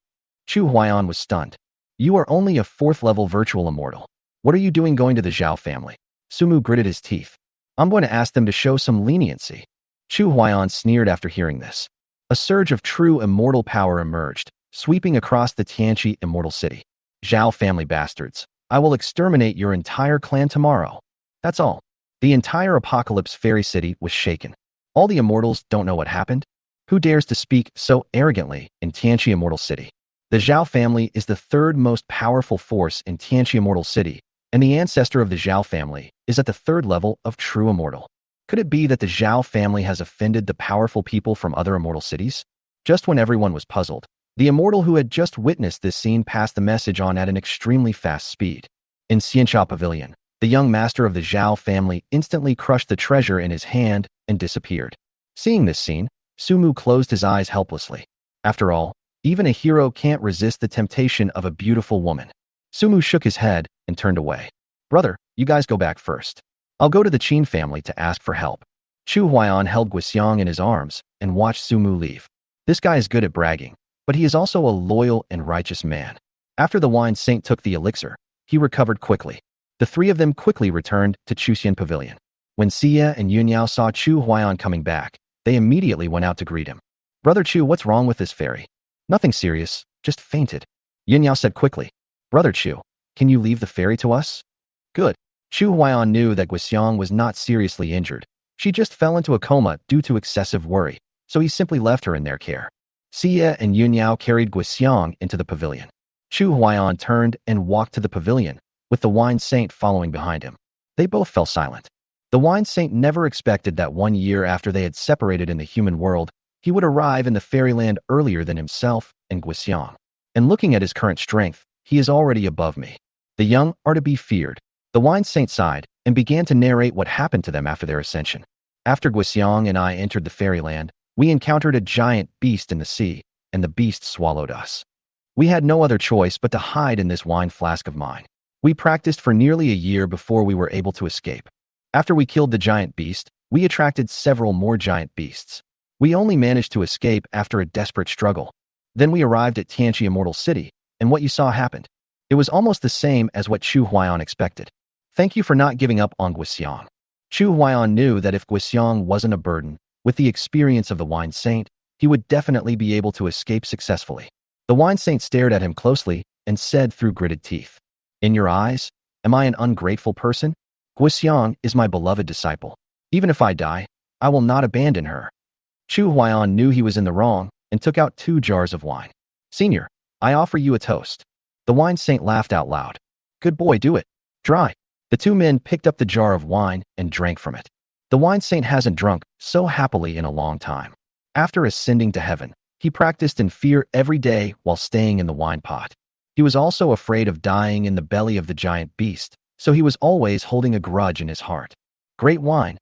Chu Huaiyan was stunned. You are only a 4th level virtual immortal. What are you doing going to the Zhao family? Sumu gritted his teeth. I'm going to ask them to show some leniency. Chu Huaiyan sneered after hearing this. A surge of true immortal power emerged, sweeping across the Tianqi immortal city. Zhao family bastards. I will exterminate your entire clan tomorrow. That's all. The entire Apocalypse Fairy City was shaken. All the immortals don't know what happened? Who dares to speak so arrogantly in Tianqi Immortal City? The Zhao family is the 3rd most powerful force in Tianqi Immortal City, and the ancestor of the Zhao family is at the third level of true immortal. Could it be that the Zhao family has offended the powerful people from other immortal cities? Just when everyone was puzzled, the immortal who had just witnessed this scene passed the message on at an extremely fast speed. In Xianxia Pavilion, the young master of the Zhao family instantly crushed the treasure in his hand and disappeared. Seeing this scene, Sumu closed his eyes helplessly. After all, even a hero can't resist the temptation of a beautiful woman. Sumu shook his head and turned away. Brother, you guys go back first. I'll go to the Qin family to ask for help. Chu Huaiyan held Guixiang in his arms and watched Sumu leave. This guy is good at bragging, but he is also a loyal and righteous man. After the wine saint took the elixir, he recovered quickly. The three of them quickly returned to Chuxian Pavilion. When Xia and Yunyao saw Chu Huaiyan coming back, they immediately went out to greet him. Brother Chu, what's wrong with this fairy? Nothing serious, just fainted. Yunyao said quickly. Brother Chu, can you leave the fairy to us? Good. Chu Huaiyan knew that Guixiang was not seriously injured. She just fell into a coma due to excessive worry, so he simply left her in their care. Xia and Yunyao carried Guixiang into the pavilion. Chu Huaiyan turned and walked to the pavilion, with the wine saint following behind him. They both fell silent. The wine saint never expected that 1 year after they had separated in the human world, he would arrive in the fairyland earlier than himself and Guixiang. And looking at his current strength, he is already above me. The young are to be feared. The wine saint sighed and began to narrate what happened to them after their ascension. After Guixiang and I entered the fairyland, we encountered a giant beast in the sea, and the beast swallowed us. We had no other choice but to hide in this wine flask of mine. We practiced for nearly a year before we were able to escape. After we killed the giant beast, we attracted several more giant beasts. We only managed to escape after a desperate struggle. Then we arrived at Tianqi Immortal City, and what you saw happened. It was almost the same as what Chu Huaiyan expected. Thank you for not giving up on Guixiang. Chu Huaiyan knew that if Guixiang wasn't a burden, with the experience of the wine saint, he would definitely be able to escape successfully. The wine saint stared at him closely and said through gritted teeth, In your eyes, am I an ungrateful person? Guixiang is my beloved disciple. Even if I die, I will not abandon her. Chu Huaiyan knew he was in the wrong and took out 2 jars of wine. Senior, I offer you a toast. The wine saint laughed out loud. Good boy, do it. Dry. The 2 men picked up the jar of wine and drank from it. The wine saint hasn't drunk so happily in a long time. After ascending to heaven, he practiced in fear every day while staying in the wine pot. He was also afraid of dying in the belly of the giant beast, so he was always holding a grudge in his heart. Great wine.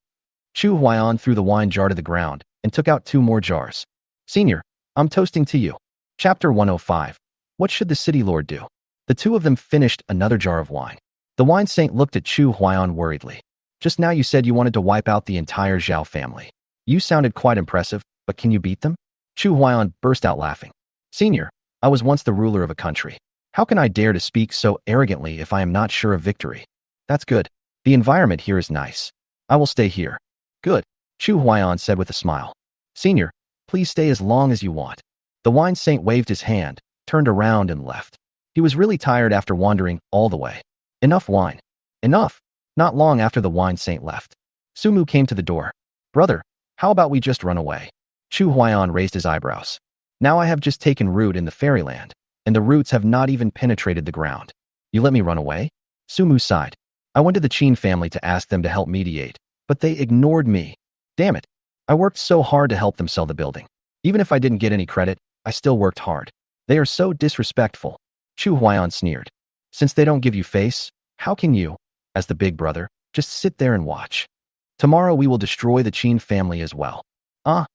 Chu Huaiyan threw the wine jar to the ground and took out 2 more jars. Senior, I'm toasting to you. Chapter 105. What should the city lord do? The 2 of them finished another jar of wine. The wine saint looked at Chu Huaiyan worriedly. Just now you said you wanted to wipe out the entire Zhao family. You sounded quite impressive, but can you beat them? Chu Huaiyan burst out laughing. Senior, I was once the ruler of a country. How can I dare to speak so arrogantly if I am not sure of victory? That's good. The environment here is nice. I will stay here. Good, Chu Huaiyan said with a smile. Senior, please stay as long as you want. The wine saint waved his hand, turned around and left. He was really tired after wandering all the way. Enough wine. Enough. Not long after the wine saint left, Sumu came to the door. Brother, how about we just run away? Chu Huaiyan raised his eyebrows. Now I have just taken root in the fairyland, and the roots have not even penetrated the ground. You let me run away? Sumu sighed. I went to the Qin family to ask them to help mediate, but they ignored me. Damn it. I worked so hard to help them sell the building. Even if I didn't get any credit, I still worked hard. They are so disrespectful. Chu Huaiyan sneered. Since they don't give you face, how can you, as the big brother, just sit there and watch? Tomorrow we will destroy the Qin family as well. Ah.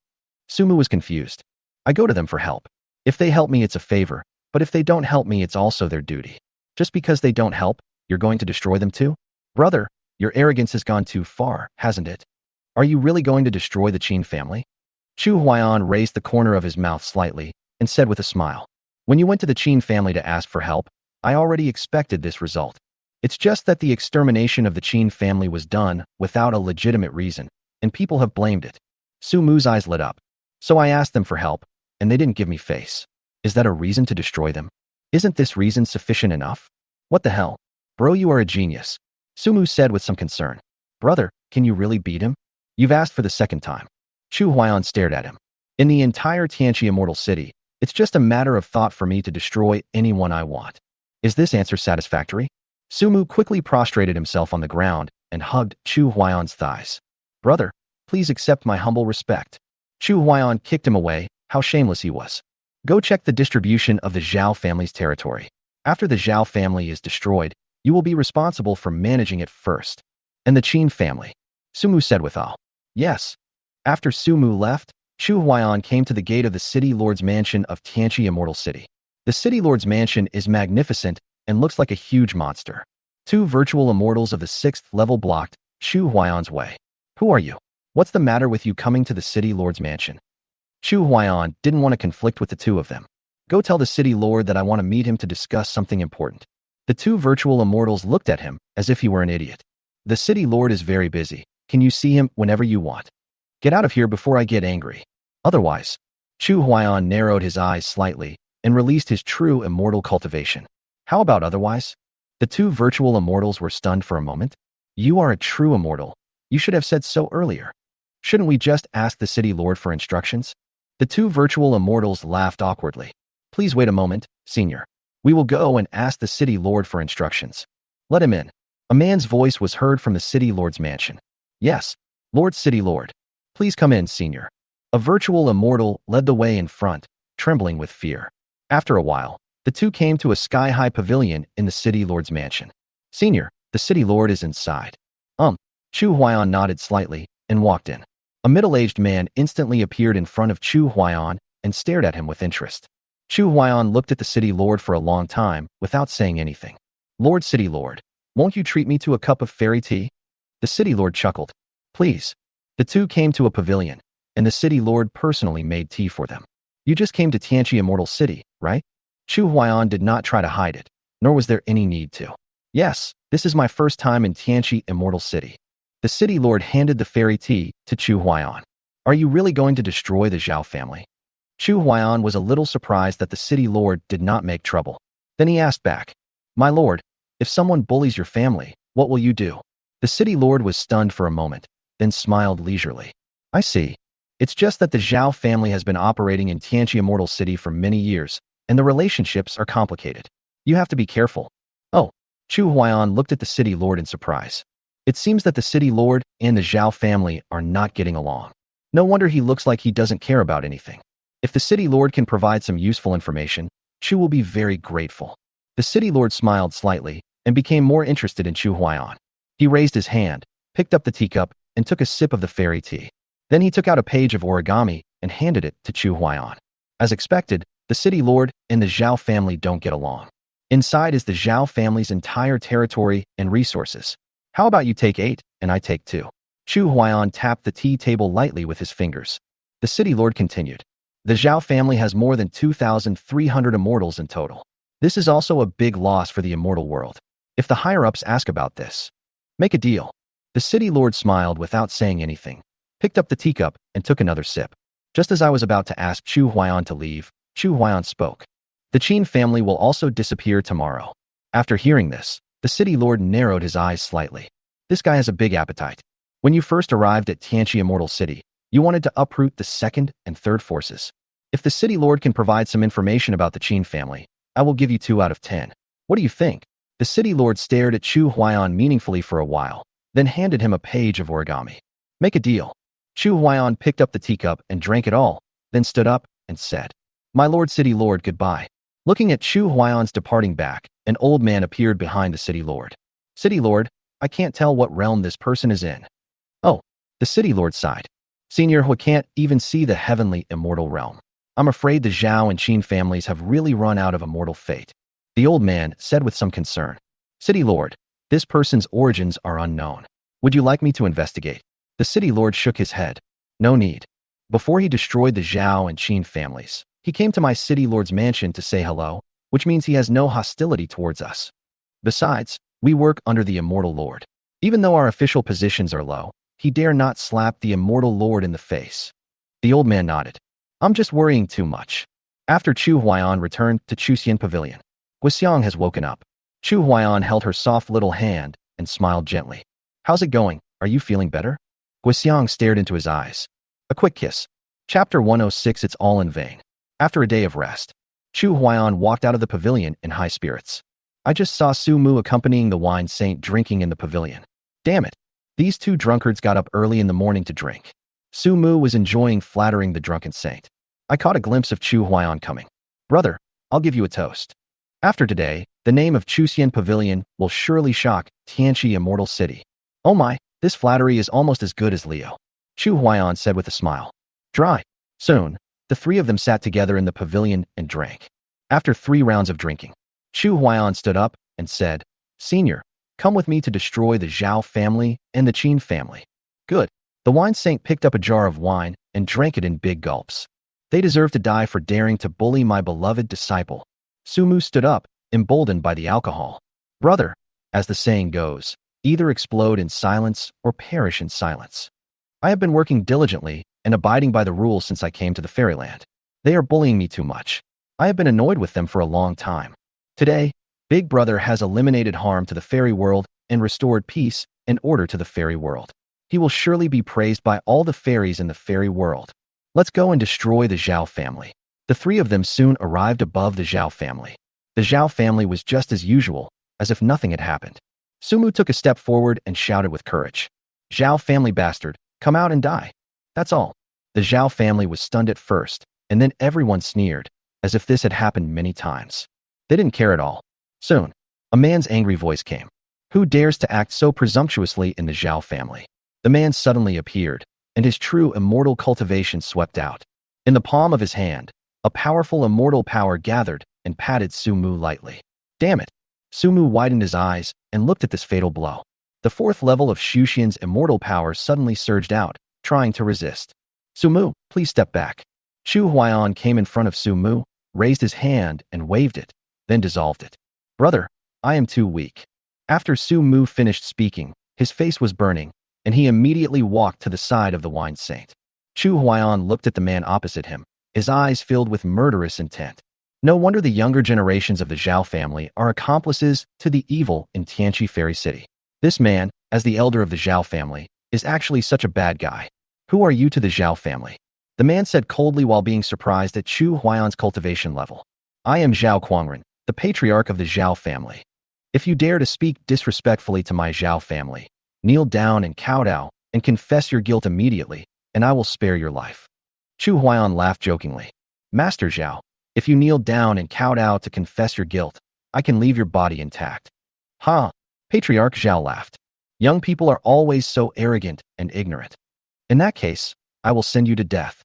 Sumu was confused. I go to them for help. If they help me, it's a favor, but if they don't help me, it's also their duty. Just because they don't help, you're going to destroy them too? Brother, your arrogance has gone too far, hasn't it? Are you really going to destroy the Qin family? Chu Huaiyan raised the corner of his mouth slightly and said with a smile, When you went to the Qin family to ask for help, I already expected this result. It's just that the extermination of the Qin family was done without a legitimate reason, and people have blamed it. Sumu's eyes lit up. So I asked them for help, and they didn't give me face. Is that a reason to destroy them? Isn't this reason sufficient enough? What the hell? Bro, you are a genius. Sumu said with some concern. Brother, can you really beat him? You've asked for the 2nd time. Chu Huaiyan stared at him. In the entire Tianqi Immortal City, it's just a matter of thought for me to destroy anyone I want. Is this answer satisfactory? Sumu quickly prostrated himself on the ground and hugged Chu Huayan's thighs. Brother, please accept my humble respect. Chu Huayan kicked him away. How shameless he was. Go check the distribution of the Zhao family's territory. After the Zhao family is destroyed, you will be responsible for managing it first. And the Qin family, Sumu said with awe. Yes. After Sumu left, Chu Huayan came to the gate of the City Lord's mansion of Tianqi Immortal City. The City Lord's mansion is magnificent and looks like a huge monster. Two virtual immortals of the 6th level blocked Chu Huayan's way. Who are you? What's the matter with you coming to the City Lord's mansion? Chu Huayan didn't want to conflict with the two of them. Go tell the City Lord that I want to meet him to discuss something important. The two virtual immortals looked at him as if he were an idiot. The City Lord is very busy. Can you see him whenever you want? Get out of here before I get angry. Otherwise, Chu Huayan narrowed his eyes slightly and released his true immortal cultivation. How about otherwise? The two virtual immortals were stunned for a moment. You are a true immortal. You should have said so earlier. Shouldn't we just ask the City Lord for instructions? The two virtual immortals laughed awkwardly. Please wait a moment, Senior. We will go and ask the City Lord for instructions. Let him in. A man's voice was heard from the City Lord's mansion. Yes, Lord City Lord. Please come in, Senior. A virtual immortal led the way in front, trembling with fear. After a while, the two came to a sky-high pavilion in the City Lord's mansion. Senior, the City Lord is inside. Chu Huayan nodded slightly and walked in. A middle-aged man instantly appeared in front of Chu Huayan and stared at him with interest. Chu Huayan looked at the City Lord for a long time without saying anything. Lord City Lord, won't you treat me to a cup of fairy tea? The City Lord chuckled. Please. The two came to a pavilion, and the City Lord personally made tea for them. You just came to Tianqi Immortal City, right? Chu Huayan did not try to hide it, nor was there any need to. Yes, this is my first time in Tianqi Immortal City. The City Lord handed the fairy tea to Chu Huayan. Are you really going to destroy the Zhao family? Chu Huayan was a little surprised that the City Lord did not make trouble. Then he asked back, My lord, if someone bullies your family, what will you do? The City Lord was stunned for a moment, then smiled leisurely. I see. It's just that the Zhao family has been operating in Tianqi Immortal City for many years, and the relationships are complicated. You have to be careful. Oh, Chu Huayan looked at the City Lord in surprise. It seems that the City Lord and the Zhao family are not getting along. No wonder he looks like he doesn't care about anything. If the City Lord can provide some useful information, Chu will be very grateful. The City Lord smiled slightly and became more interested in Chu Huayan. He raised his hand, picked up the teacup, and took a sip of the fairy tea. Then he took out a page of origami and handed it to Chu Huayan. As expected, the City Lord and the Zhao family don't get along. Inside is the Zhao family's entire territory and resources. How about you take 8 and I take 2? Chu Huayan tapped the tea table lightly with his fingers. The City Lord continued. The Zhao family has more than 2,300 immortals in total. This is also a big loss for the immortal world. If the higher-ups ask about this, make a deal. The City Lord smiled without saying anything, picked up the teacup, and took another sip. Just as I was about to ask Chu Huayan to leave, Chu Huayan spoke. The Qin family will also disappear tomorrow. After hearing this, the City Lord narrowed his eyes slightly. This guy has a big appetite. When you first arrived at Tianqi Immortal City, you wanted to uproot the 2nd and 3rd forces. If the City Lord can provide some information about the Qin family, I will give you 2 out of 10. What do you think? The City Lord stared at Chu Huayan meaningfully for a while, then handed him a page of origami. Make a deal. Chu Huayan picked up the teacup and drank it all, then stood up and said, My Lord City Lord, goodbye. Looking at Chu Huayan's departing back, an old man appeared behind the City Lord. City Lord, I can't tell what realm this person is in. Oh, the City Lord sighed. Senior, who can't even see the heavenly immortal realm. I'm afraid the Zhao and Qin families have really run out of immortal fate. The old man said with some concern. City Lord, this person's origins are unknown. Would you like me to investigate? The City Lord shook his head. No need. Before he destroyed the Zhao and Qin families, he came to my City Lord's mansion to say hello, which means he has no hostility towards us. Besides, we work under the Immortal Lord. Even though our official positions are low, he dare not slap the Immortal Lord in the face. The old man nodded. I'm just worrying too much. After Chu Huayan returned to Chuxian Pavilion, Guxiang has woken up. Chu Huayan held her soft little hand and smiled gently. How's it going? Are you feeling better? Guxiang stared into his eyes. A quick kiss. Chapter 106. It's all in vain. After a day of rest, Chu Huayan walked out of the pavilion in high spirits. I just saw Su Mu accompanying the wine saint drinking in the pavilion. Damn it. These two drunkards got up early in the morning to drink. Su Mu was enjoying flattering the drunken saint. I caught a glimpse of Chu Huaiyan coming. Brother, I'll give you a toast. After today, the name of Chuxian Pavilion will surely shock Tianqi Immortal City. Oh my, this flattery is almost as good as Leo. Chu Huaiyan said with a smile. Dry. Soon, the three of them sat together in the pavilion and drank. After 3 rounds of drinking, Chu Huaiyan stood up and said, Senior, come with me to destroy the Zhao family and the Qin family. Good. The wine saint picked up a jar of wine and drank it in big gulps. They deserve to die for daring to bully my beloved disciple. Su Mu stood up, emboldened by the alcohol. Brother, as the saying goes, either explode in silence or perish in silence. I have been working diligently and abiding by the rules since I came to the fairyland. They are bullying me too much. I have been annoyed with them for a long time. Today, Big Brother has eliminated harm to the fairy world and restored peace and order to the fairy world. He will surely be praised by all the fairies in the fairy world. Let's go and destroy the Zhao family. The 3 of them soon arrived above the Zhao family. The Zhao family was just as usual, as if nothing had happened. Su Mu took a step forward and shouted with courage. Zhao family bastard, come out and die. That's all. The Zhao family was stunned at first, and then everyone sneered, as if this had happened many times. They didn't care at all. Soon, a man's angry voice came. Who dares to act so presumptuously in the Zhao family? The man suddenly appeared, and his true immortal cultivation swept out. In the palm of his hand, a powerful immortal power gathered and patted Su Mu lightly. Damn it! Su Mu widened his eyes and looked at this fatal blow. The 4th level of Xuxian's immortal power suddenly surged out, trying to resist. Su Mu, please step back. Chu Huaiyan came in front of Su Mu, raised his hand and waved it, then dissolved it. Brother, I am too weak. After Su Mu finished speaking, his face was burning, and he immediately walked to the side of the wine saint. Chu Huaiyan looked at the man opposite him, his eyes filled with murderous intent. No wonder the younger generations of the Zhao family are accomplices to the evil in Tianqi Fairy City. This man, as the elder of the Zhao family, is actually such a bad guy. Who are you to the Zhao family? The man said coldly while being surprised at Chu Huaiyan's cultivation level. I am Zhao Quangren, the patriarch of the Zhao family. If you dare to speak disrespectfully to my Zhao family, kneel down and kowtow and confess your guilt immediately, and I will spare your life. Chu Huaiyan laughed jokingly. Master Zhao, if you kneel down and kowtow to confess your guilt, I can leave your body intact. Ha! Patriarch Zhao laughed. Young people are always so arrogant and ignorant. In that case, I will send you to death.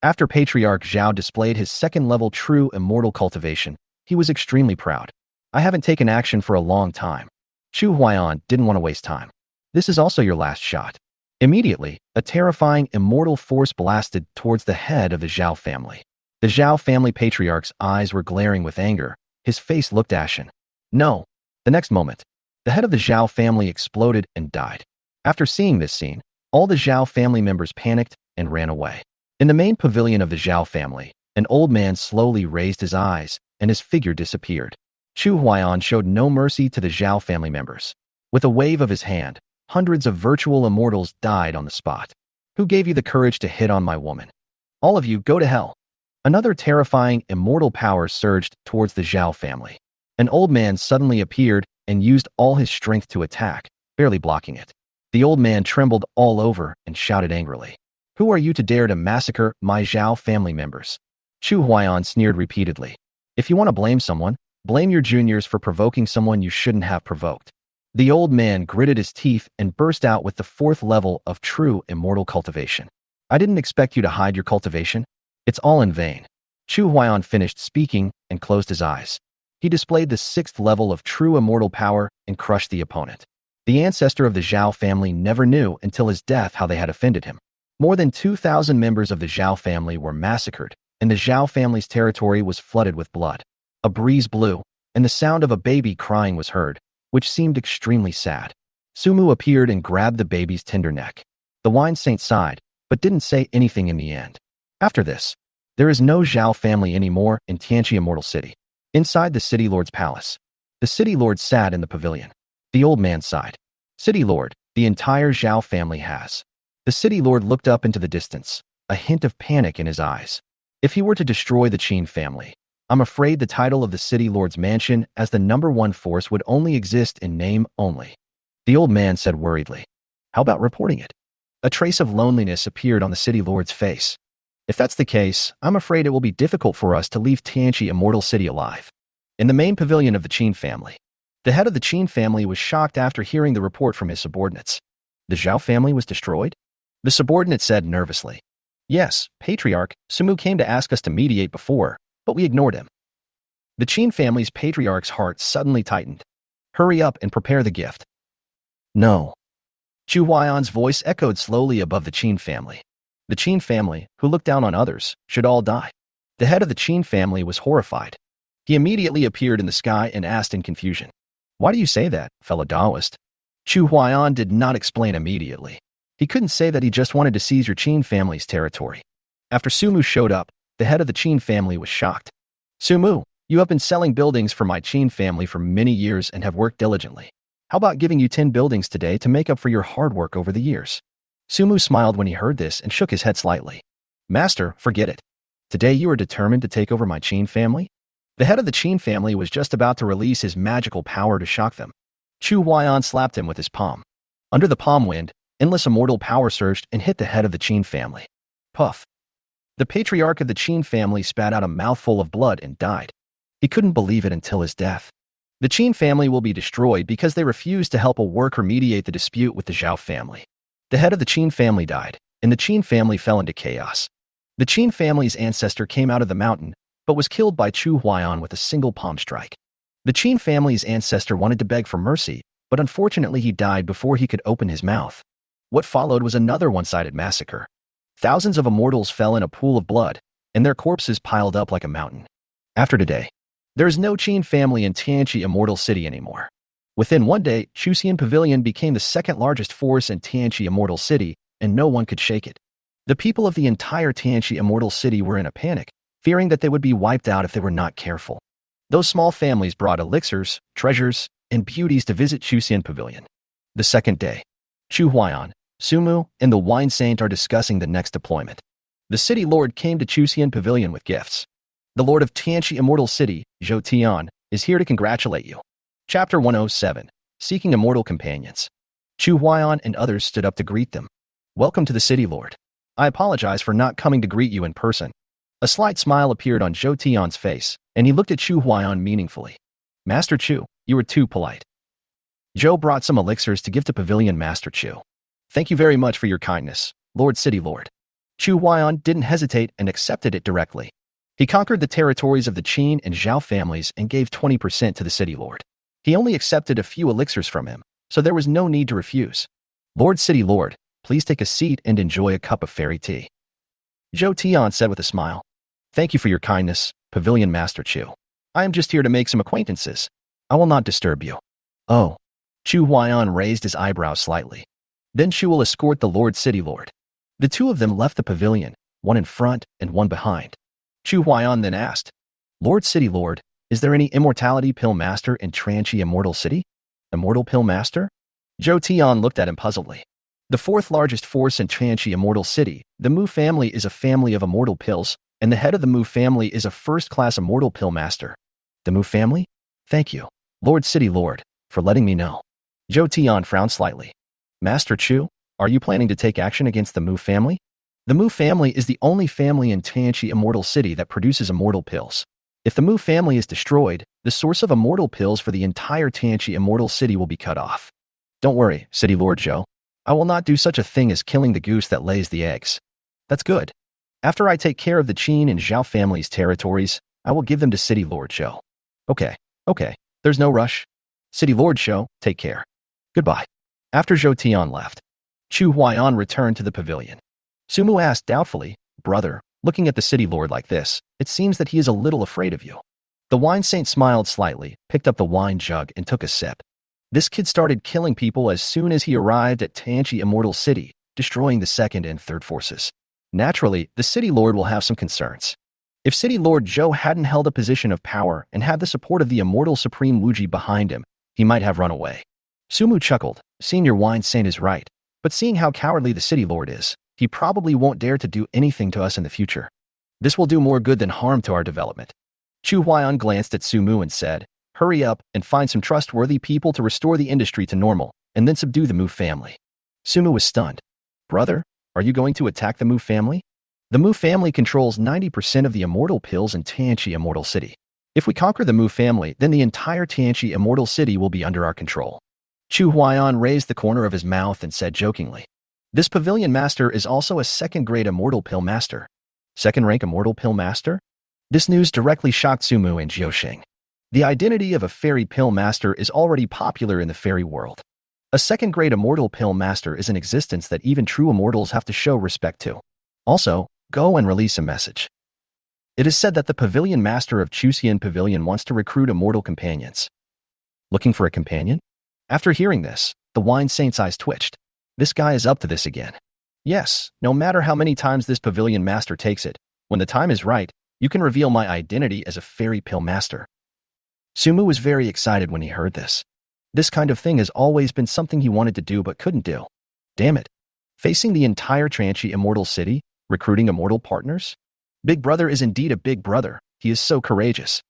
After Patriarch Zhao displayed his 2nd-level true immortal cultivation, he was extremely proud. I haven't taken action for a long time. Chu Huaiyan didn't want to waste time. This is also your last shot. Immediately, a terrifying immortal force blasted towards the head of the Zhao family. The Zhao family patriarch's eyes were glaring with anger. His face looked ashen. No. The next moment, the head of the Zhao family exploded and died. After seeing this scene, all the Zhao family members panicked and ran away. In the main pavilion of the Zhao family, an old man slowly raised his eyes, and his figure disappeared. Chu Huaiyan showed no mercy to the Zhao family members. With a wave of his hand, hundreds of virtual immortals died on the spot. Who gave you the courage to hit on my woman? All of you go to hell. Another terrifying immortal power surged towards the Zhao family. An old man suddenly appeared and used all his strength to attack, barely blocking it. The old man trembled all over and shouted angrily. Who are you to dare to massacre my Zhao family members? Chu Huaiyan sneered repeatedly. If you want to blame someone, blame your juniors for provoking someone you shouldn't have provoked. The old man gritted his teeth and burst out with the 4th level of true immortal cultivation. I didn't expect you to hide your cultivation. It's all in vain. Chu Huaiyan finished speaking and closed his eyes. He displayed the 6th level of true immortal power and crushed the opponent. The ancestor of the Zhao family never knew until his death how they had offended him. More than 2,000 members of the Zhao family were massacred, and the Zhao family's territory was flooded with blood. A breeze blew, and the sound of a baby crying was heard, which seemed extremely sad. Su Mu appeared and grabbed the baby's tender neck. The wine saint sighed, but didn't say anything in the end. After this, there is no Zhao family anymore in Tianqi Immortal City. Inside the city lord's palace, the city lord sat in the pavilion. The old man sighed. City lord, the entire Zhao family has. The city lord looked up into the distance, a hint of panic in his eyes. If he were to destroy the Qin family, I'm afraid the title of the city lord's mansion as the #1 force would only exist in name only. The old man said worriedly. How about reporting it? A trace of loneliness appeared on the city lord's face. If that's the case, I'm afraid it will be difficult for us to leave Tianqi Immortal City alive. In the main pavilion of the Qin family, the head of the Qin family was shocked after hearing the report from his subordinates. The Zhao family was destroyed? The subordinate said nervously. Yes, Patriarch, Sumu came to ask us to mediate before, but we ignored him. The Qin family's patriarch's heart suddenly tightened. Hurry up and prepare the gift. No. Chu Huayan's voice echoed slowly above the Qin family. The Qin family, who looked down on others, should all die. The head of the Qin family was horrified. He immediately appeared in the sky and asked in confusion. Why do you say that, fellow Taoist? Chu Huayan did not explain immediately. He couldn't say that he just wanted to seize your Qin family's territory. After Sumu showed up, the head of the Qin family was shocked. Sumu, you have been selling buildings for my Qin family for many years and have worked diligently. How about giving you 10 buildings today to make up for your hard work over the years? Sumu smiled when he heard this and shook his head slightly. Master, forget it. Today you are determined to take over my Qin family? The head of the Qin family was just about to release his magical power to shock them. Chu Huayan slapped him with his palm. Under the palm wind, endless immortal power surged and hit the head of the Qin family. Puff. The patriarch of the Qin family spat out a mouthful of blood and died. He couldn't believe it until his death. The Qin family will be destroyed because they refused to help a worker mediate the dispute with the Zhao family. The head of the Qin family died, and the Qin family fell into chaos. The Qin family's ancestor came out of the mountain, but was killed by Chu Huayan with a single palm strike. The Qin family's ancestor wanted to beg for mercy, but unfortunately he died before he could open his mouth. What followed was another one-sided massacre. Thousands of immortals fell in a pool of blood, and their corpses piled up like a mountain. After today, there is no Qin family in Tianqi Immortal City anymore. Within one day, Chuxian Pavilion became the second largest force in Tianqi Immortal City, and no one could shake it. The people of the entire Tianqi Immortal City were in a panic, fearing that they would be wiped out if they were not careful. Those small families brought elixirs, treasures, and beauties to visit Chuxian Pavilion. The second day, Chu Huayan, Sumu, and the Wine Saint are discussing the next deployment. The city lord came to Chuxian Pavilion with gifts. The lord of Tianqi Immortal City, Zhou Tian, is here to congratulate you. Chapter 107, Seeking Immortal Companions. Chu Huayan and others stood up to greet them. Welcome to the city lord. I apologize for not coming to greet you in person. A slight smile appeared on Zhou Tian's face, and he looked at Chu Huayan meaningfully. Master Chu, you were too polite. Zhou brought some elixirs to give to Pavilion Master Chu. Thank you very much for your kindness, Lord City Lord. Chu Huayan didn't hesitate and accepted it directly. He conquered the territories of the Qin and Zhao families and gave 20% to the city lord. He only accepted a few elixirs from him, so there was no need to refuse. Lord City Lord, please take a seat and enjoy a cup of fairy tea. Zhou Tian said with a smile. Thank you for your kindness, Pavilion Master Chu. I am just here to make some acquaintances. I will not disturb you. Oh. Chu Huayan raised his eyebrows slightly. Then Chu will escort the Lord City Lord. The two of them left the pavilion, one in front and one behind. Chu Huayan then asked, Lord City Lord, is there any immortality pill master in Tianqi Immortal City? Immortal pill master? Zhou Tian looked at him puzzledly. The fourth largest force in Tianqi Immortal City, the Mu family is a family of immortal pills, and the head of the Mu family is a first-class immortal pill master. The Mu family? Thank you, Lord City Lord, for letting me know. Zhou Tian frowned slightly. Master Chu, are you planning to take action against the Mu family? The Mu family is the only family in Tianqi Immortal City that produces immortal pills. If the Mu family is destroyed, the source of immortal pills for the entire Tianqi Immortal City will be cut off. Don't worry, City Lord Zhou. I will not do such a thing as killing the goose that lays the eggs. That's good. After I take care of the Qin and Zhao family's territories, I will give them to City Lord Zhou. Okay, there's no rush. City Lord Zhou, take care. Goodbye. After Zhou Tian left, Chu Huayan returned to the pavilion. Sumu asked doubtfully, Brother, looking at the city lord like this, it seems that he is a little afraid of you. The wine saint smiled slightly, picked up the wine jug, and took a sip. This kid started killing people as soon as he arrived at Tianqi Immortal City, destroying the second and third forces. Naturally, the city lord will have some concerns. If City Lord Zhou hadn't held a position of power and had the support of the immortal Supreme Wuji behind him, he might have run away. Sumu chuckled. Senior Wine Saint is right, but seeing how cowardly the city lord is, he probably won't dare to do anything to us in the future. This will do more good than harm to our development. Chu Huaiyan glanced at Sumu and said, "Hurry up and find some trustworthy people to restore the industry to normal, and then subdue the Mu family." Sumu was stunned. "Brother, are you going to attack the Mu family? The Mu family controls 90% of the immortal pills in Tianqi Immortal City. If we conquer the Mu family, then the entire Tianqi Immortal City will be under our control." Chu Huaiyan raised the corner of his mouth and said jokingly, "This pavilion master is also a second-grade immortal pill master." Second-rank immortal pill master? This news directly shocked Sumu and Jiuxing. The identity of a fairy pill master is already popular in the fairy world. A second-grade immortal pill master is an existence that even true immortals have to show respect to. Also, go and release a message. It is said that the pavilion master of Chuxian Pavilion wants to recruit immortal companions. Looking for a companion? After hearing this, the wine saint's eyes twitched. This guy is up to this again. Yes, no matter how many times this pavilion master takes it, when the time is right, you can reveal my identity as a fairy pill master. Sumu was very excited when he heard this. This kind of thing has always been something he wanted to do but couldn't do. Damn it. Facing the entire Tianqi Immortal City, recruiting immortal partners? Big Brother is indeed a big brother. He is so courageous.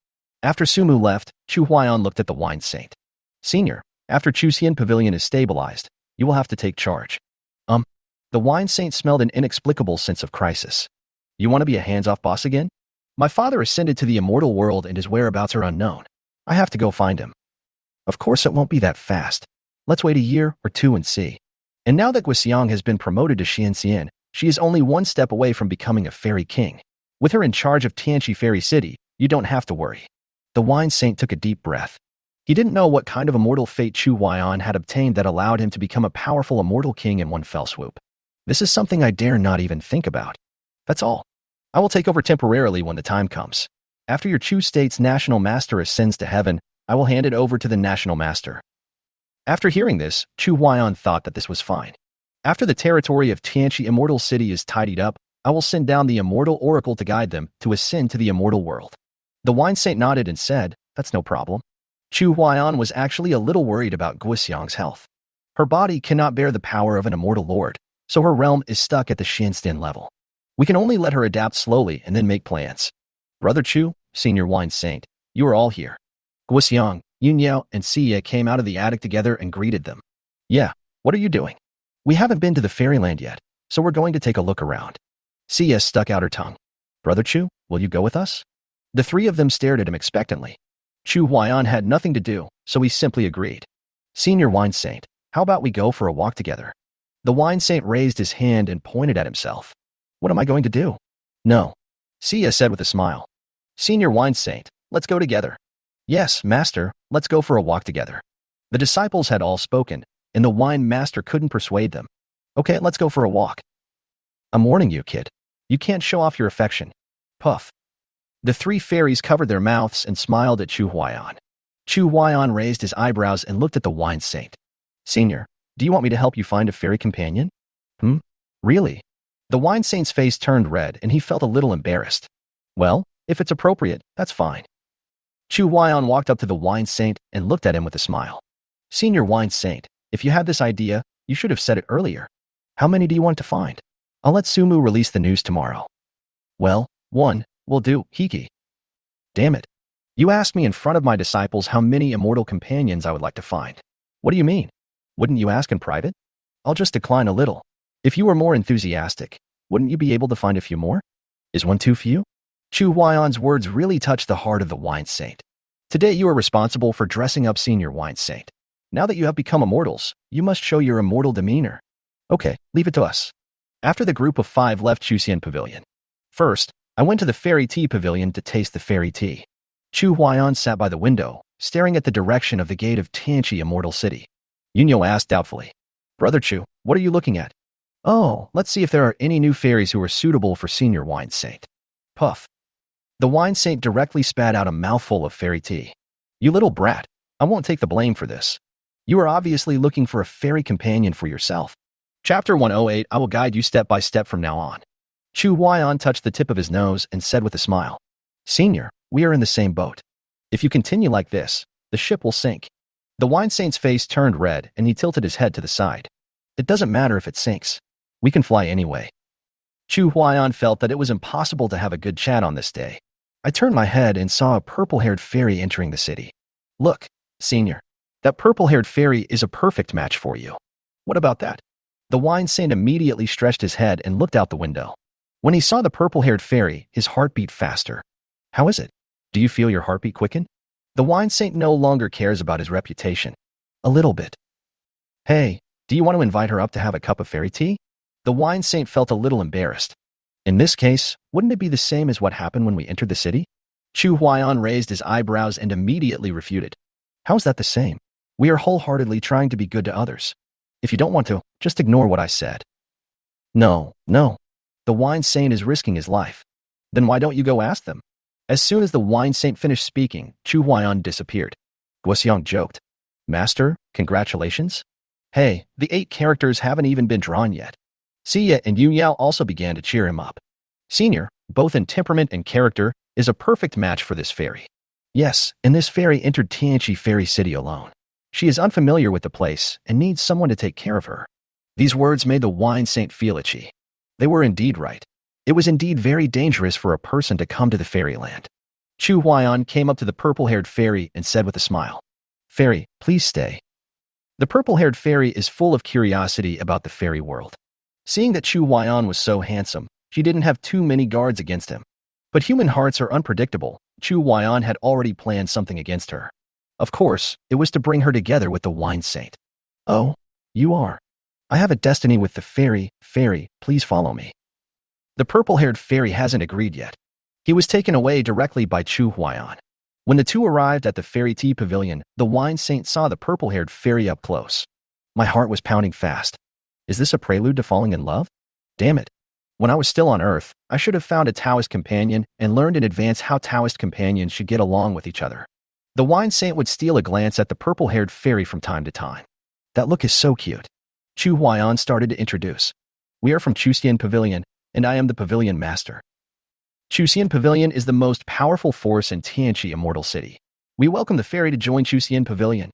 After Sumu left, Chu Huaiyan looked at the wine saint. "Senior, after Chuxian Pavilion is stabilized, you will have to take charge." The wine saint smelled an inexplicable sense of crisis. "You want to be a hands-off boss again? My father ascended to the immortal world and his whereabouts are unknown. I have to go find him." "Of course it won't be that fast. Let's wait a year or two and see." And now that Guixiang has been promoted to Xianxian, she is only one step away from becoming a fairy king. With her in charge of Tianqi Fairy City, you don't have to worry. The wine saint took a deep breath. He didn't know what kind of immortal fate Chu Huaiyan had obtained that allowed him to become a powerful immortal king in one fell swoop. "This is something I dare not even think about. That's all. I will take over temporarily when the time comes. After your Chu State's national master ascends to heaven, I will hand it over to the national master." After hearing this, Chu Huaiyan thought that this was fine. "After the territory of Tianqi Immortal City is tidied up, I will send down the immortal oracle to guide them to ascend to the immortal world." The wine saint nodded and said, "That's no problem." Chu Huaiyan was actually a little worried about Guixiang's health. Her body cannot bear the power of an immortal lord, so her realm is stuck at the Xianxian level. We can only let her adapt slowly and then make plans. "Brother Chu, Senior Wine Saint, you are all here." Guixiang, Yunyao, and Xie came out of the attic together and greeted them. "Yeah, what are you doing?" "We haven't been to the fairyland yet, so we're going to take a look around." Xie stuck out her tongue. "Brother Chu, will you go with us?" The three of them stared at him expectantly. Chu Huaiyan had nothing to do, so he simply agreed. "Senior Wine Saint, how about we go for a walk together?" The wine saint raised his hand and pointed at himself. "What am I going to do?" "No," Xie said with a smile. "Senior Wine Saint, let's go together." "Yes, master, let's go for a walk together." The disciples had all spoken, and the wine master couldn't persuade them. "Okay, let's go for a walk." "I'm warning you, kid. You can't show off your affection." Puff. The three fairies covered their mouths and smiled at Chu Huaiyan. Chu Huaiyan raised his eyebrows and looked at the wine saint. "Senior, do you want me to help you find a fairy companion?" Really?" The wine saint's face turned red and he felt a little embarrassed. "Well, if it's appropriate, that's fine." Chu Huaiyan walked up to the wine saint and looked at him with a smile. "Senior Wine Saint, if you had this idea, you should have said it earlier. How many do you want to find? I'll let Sumu release the news tomorrow." "Well, one will do, Hiki." "Damn it. You asked me in front of my disciples how many immortal companions I would like to find. What do you mean? Wouldn't you ask in private?" "I'll just decline a little. If you were more enthusiastic, wouldn't you be able to find a few more? Is one too few?" Chu Huaiyan's words really touched the heart of the wine saint. "Today you are responsible for dressing up Senior Wine Saint. Now that you have become immortals, you must show your immortal demeanor." "Okay, leave it to us." After the group of 5 left Chuxian Pavilion. First, I went to the Fairy Tea Pavilion to taste the fairy tea. Chu Huaiyan sat by the window, staring at the direction of the gate of Tianqi Immortal City. Yunyo asked doubtfully, "Brother Chu, what are you looking at?" "Oh, let's see if there are any new fairies who are suitable for Senior Wine Saint." Puff. The wine saint directly spat out a mouthful of fairy tea. "You little brat, I won't take the blame for this. You are obviously looking for a fairy companion for yourself. Chapter 108, I will guide you step by step from now on." Chu Huaiyan touched the tip of his nose and said with a smile, "Senior, we are in the same boat. If you continue like this, the ship will sink." The wine saint's face turned red and he tilted his head to the side. "It doesn't matter if it sinks. We can fly anyway." Chu Huaiyan felt that it was impossible to have a good chat on this day. I turned my head and saw a purple-haired fairy entering the city. Look, senior, that purple-haired fairy is a perfect match for you. What about that? The wine saint immediately stretched his head and looked out the window. When he saw the purple-haired fairy, his heart beat faster. How is it? Do you feel your heartbeat quicken? The wine saint no longer cares about his reputation. A little bit. Hey, do you want to invite her up to have a cup of fairy tea? The wine saint felt a little embarrassed. In this case, wouldn't it be the same as what happened when we entered the city? Chu Huaiyan raised his eyebrows and immediately refuted. How is that the same? We are wholeheartedly trying to be good to others. If you don't want to, just ignore what I said. No. The wine saint is risking his life. Then why don't you go ask them? As soon as the wine saint finished speaking, Chu Huaiyan disappeared. Guoxiang joked. Master, congratulations? Hey, the 8 characters haven't even been drawn yet. Xia and Yu Yao also began to cheer him up. Senior, both in temperament and character, is a perfect match for this fairy. Yes, and this fairy entered Tianqi Fairy City alone. She is unfamiliar with the place and needs someone to take care of her. These words made the wine saint feel itchy. They were indeed right. It was indeed very dangerous for a person to come to the fairyland. Chu Huaiyan came up to the purple-haired fairy and said with a smile, Fairy, please stay. The purple-haired fairy is full of curiosity about the fairy world. Seeing that Chu Huaiyan was so handsome, she didn't have too many guards against him. But human hearts are unpredictable. Chu Huaiyan had already planned something against her. Of course, it was to bring her together with the wine saint. Oh, you are. I have a destiny with the fairy. Fairy, please follow me. The purple-haired fairy hasn't agreed yet. He was taken away directly by Chu Huaiyan. When the two arrived at the fairy tea pavilion, the wine saint saw the purple-haired fairy up close. My heart was pounding fast. Is this a prelude to falling in love? Damn it. When I was still on Earth, I should have found a Taoist companion and learned in advance how Taoist companions should get along with each other. The wine saint would steal a glance at the purple-haired fairy from time to time. That look is so cute. Chu Huaiyan started to introduce. We are from Chuxian Pavilion, and I am the Pavilion Master. Chuxian Pavilion is the most powerful force in Tianqi Immortal City. We welcome the fairy to join Chuxian Pavilion.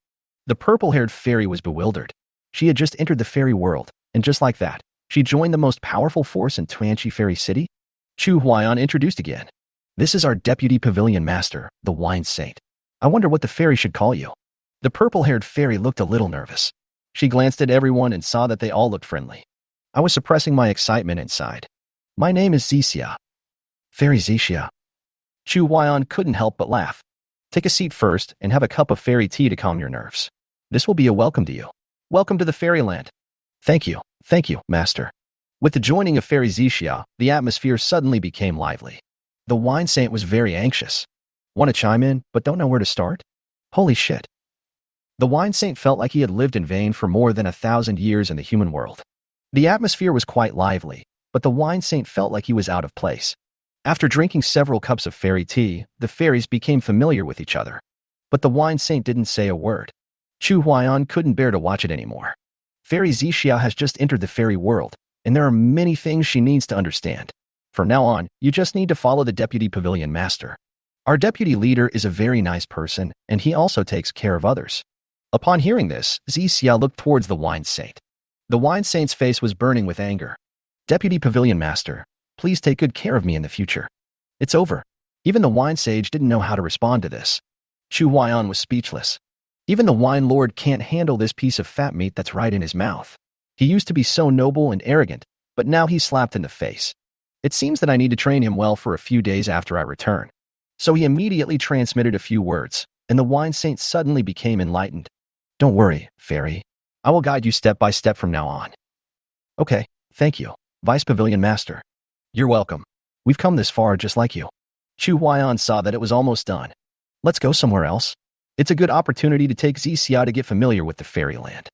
The purple-haired fairy was bewildered. She had just entered the fairy world, and just like that, she joined the most powerful force in Tianqi Fairy City. Chu Huaiyan introduced again. This is our Deputy Pavilion Master, the Wine Saint. I wonder what the fairy should call you. The purple-haired fairy looked a little nervous. She glanced at everyone and saw that they all looked friendly. I was suppressing my excitement inside. My name is Xixia. Fairy Xixia. Chu Huaiyan couldn't help but laugh. Take a seat first and have a cup of fairy tea to calm your nerves. This will be a welcome to you. Welcome to the fairyland. Thank you, master. With the joining of Fairy Xixia, the atmosphere suddenly became lively. The wine saint was very anxious. Want to chime in, but don't know where to start? Holy shit. The wine saint felt like he had lived in vain for more than 1,000 years in the human world. The atmosphere was quite lively, but the wine saint felt like he was out of place. After drinking several cups of fairy tea, the fairies became familiar with each other. But the wine saint didn't say a word. Chu Huaiyan couldn't bear to watch it anymore. Fairy Xixia has just entered the fairy world, and there are many things she needs to understand. From now on, you just need to follow the Deputy Pavilion Master. Our deputy leader is a very nice person, and he also takes care of others. Upon hearing this, Xixia looked towards the wine saint. The wine saint's face was burning with anger. Deputy Pavilion Master, please take good care of me in the future. It's over. Even the wine sage didn't know how to respond to this. Chu Huaiyan was speechless. Even the wine lord can't handle this piece of fat meat that's right in his mouth. He used to be so noble and arrogant, but now he's slapped in the face. It seems that I need to train him well for a few days after I return. So he immediately transmitted a few words, and the wine saint suddenly became enlightened. Don't worry, fairy. I will guide you step by step from now on. Okay, thank you, Vice Pavilion Master. You're welcome. We've come this far just like you. Chu Huaiyan saw that it was almost done. Let's go somewhere else. It's a good opportunity to take Xixia to get familiar with the fairyland.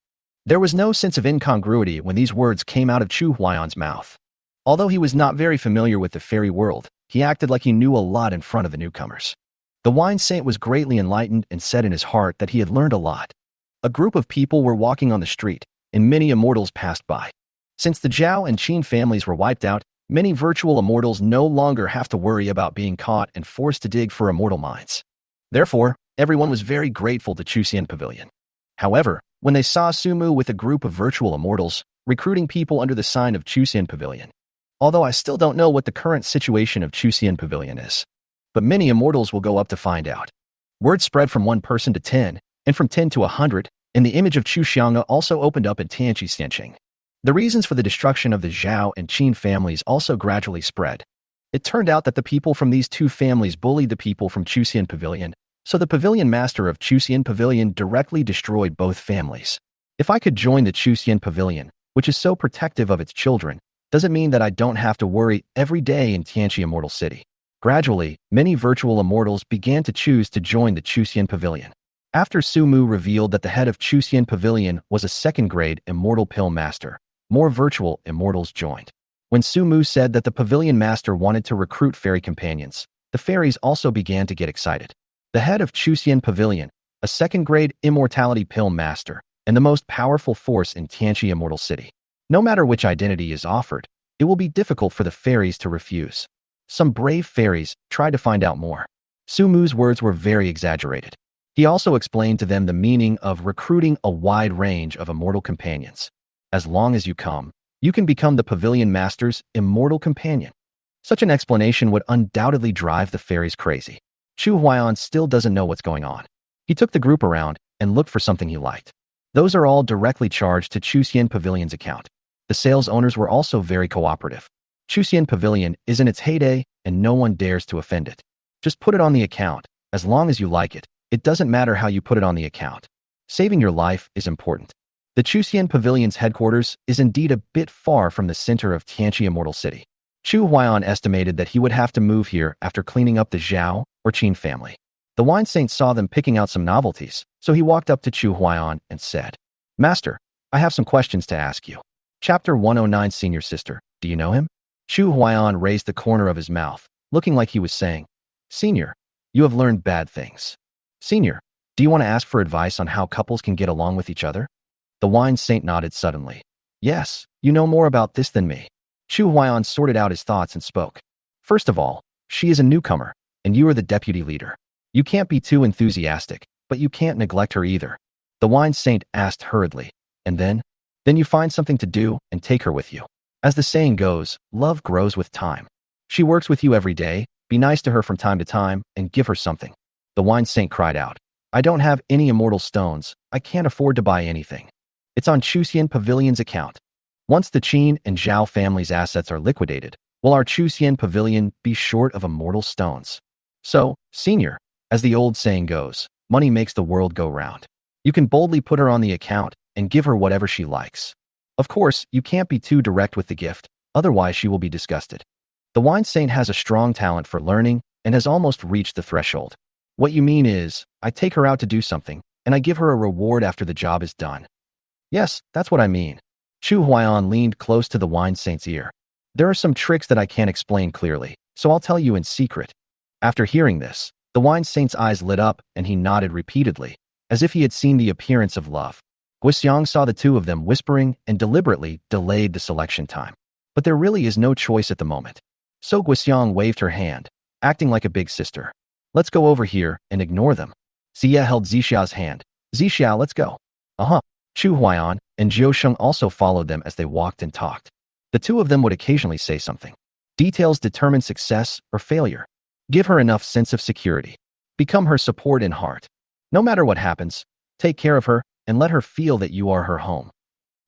There was no sense of incongruity when these words came out of Chu Huaiyan's mouth. Although he was not very familiar with the fairy world, he acted like he knew a lot in front of the newcomers. The wine saint was greatly enlightened and said in his heart that he had learned a lot. A group of people were walking on the street, and many immortals passed by. Since the Zhao and Qin families were wiped out, many virtual immortals no longer have to worry about being caught and forced to dig for immortal mines. Therefore, everyone was very grateful to Chuxian Pavilion. However, when they saw Sumu with a group of virtual immortals, recruiting people under the sign of Chuxian Pavilion. Although I still don't know what the current situation of Chuxian Pavilion is. but many immortals will go up to find out. Word spread from 1 person to 10, and from 10 to 100, and the image of Chu Xiang'e also opened up in Tianqi Xianqing. The reasons for the destruction of the Zhao and Qin families also gradually spread. It turned out that the people from these 2 families bullied the people from Chuxian Pavilion, so the pavilion master of Chuxian Pavilion directly destroyed both families. If I could join the Chuxian Pavilion, which is so protective of its children, does it mean that I don't have to worry every day in Tianqi Immortal City? Gradually, many virtual immortals began to choose to join the Chuxian Pavilion. After Su Mu revealed that the head of Chuxian Pavilion was a 2nd-grade immortal pill master, more virtual immortals joined. When Su Mu said that the pavilion master wanted to recruit fairy companions, the fairies also began to get excited. The head of Chuxian Pavilion, a 2nd-grade immortality pill master, and the most powerful force in Tianqi Immortal City. No matter which identity is offered, it will be difficult for the fairies to refuse. Some brave fairies tried to find out more. Su Mu's words were very exaggerated. He also explained to them the meaning of recruiting a wide range of immortal companions. As long as you come, you can become the pavilion master's immortal companion. Such an explanation would undoubtedly drive the fairies crazy. Chu Huaiyan still doesn't know what's going on. He took the group around and looked for something he liked. Those are all directly charged to Chuxian Pavilion's account. The sales owners were also very cooperative. Chuxian Pavilion is in its heyday and no one dares to offend it. Just put it on the account. As long as you like it, it doesn't matter how you put it on the account. Saving your life is important. The Chuxian Pavilion's headquarters is indeed a bit far from the center of Tianqi Immortal City. Chu Huaiyan estimated that he would have to move here after cleaning up the Zhao or Qin family. The wine saint saw them picking out some novelties, so he walked up to Chu Huaiyan and said, "Master, I have some questions to ask you." Chapter 109 Senior Sister, do you know him? Chu Huaiyan raised the corner of his mouth, looking like he was saying, "Senior, you have learned bad things. Senior, do you want to ask for advice on how couples can get along with each other?" The wine saint nodded suddenly. "Yes, you know more about this than me." Chu Huaiyan sorted out his thoughts and spoke. "First of all, she is a newcomer, and you are the deputy leader. You can't be too enthusiastic, but you can't neglect her either." The wine saint asked hurriedly, "And then? Then you find something to do and take her with you. As the saying goes, love grows with time. She works with you every day, be nice to her from time to time, and give her something." The wine saint cried out, "I don't have any immortal stones, I can't afford to buy anything. It's on Chuxian Pavilion's account. Once the Qin and Zhao families' assets are liquidated, will our Chuxian Pavilion be short of immortal stones? So, senior, as the old saying goes, money makes the world go round. You can boldly put her on the account and give her whatever she likes. Of course, you can't be too direct with the gift, otherwise she will be disgusted. The wine saint has a strong talent for learning and has almost reached the threshold. What you mean is, I take her out to do something, and I give her a reward after the job is done. Yes, that's what I mean." Chu Huaiyan leaned close to the wine saint's ear. "There are some tricks that I can't explain clearly, so I'll tell you in secret." After hearing this, the wine saint's eyes lit up and he nodded repeatedly, as if he had seen the appearance of love. Guxiang saw the 2 of them whispering and deliberately delayed the selection time. But there really is no choice at the moment. So Guxiang waved her hand, acting like a big sister. "Let's go over here and ignore them." Xia held Zixia's hand. "Zixia, let's go." "Uh-huh." Chu Huaiyan and Jiusheng also followed them as they walked and talked. The 2 of them would occasionally say something. Details determine success or failure. Give her enough sense of security. Become her support in heart. No matter what happens, take care of her and let her feel that you are her home.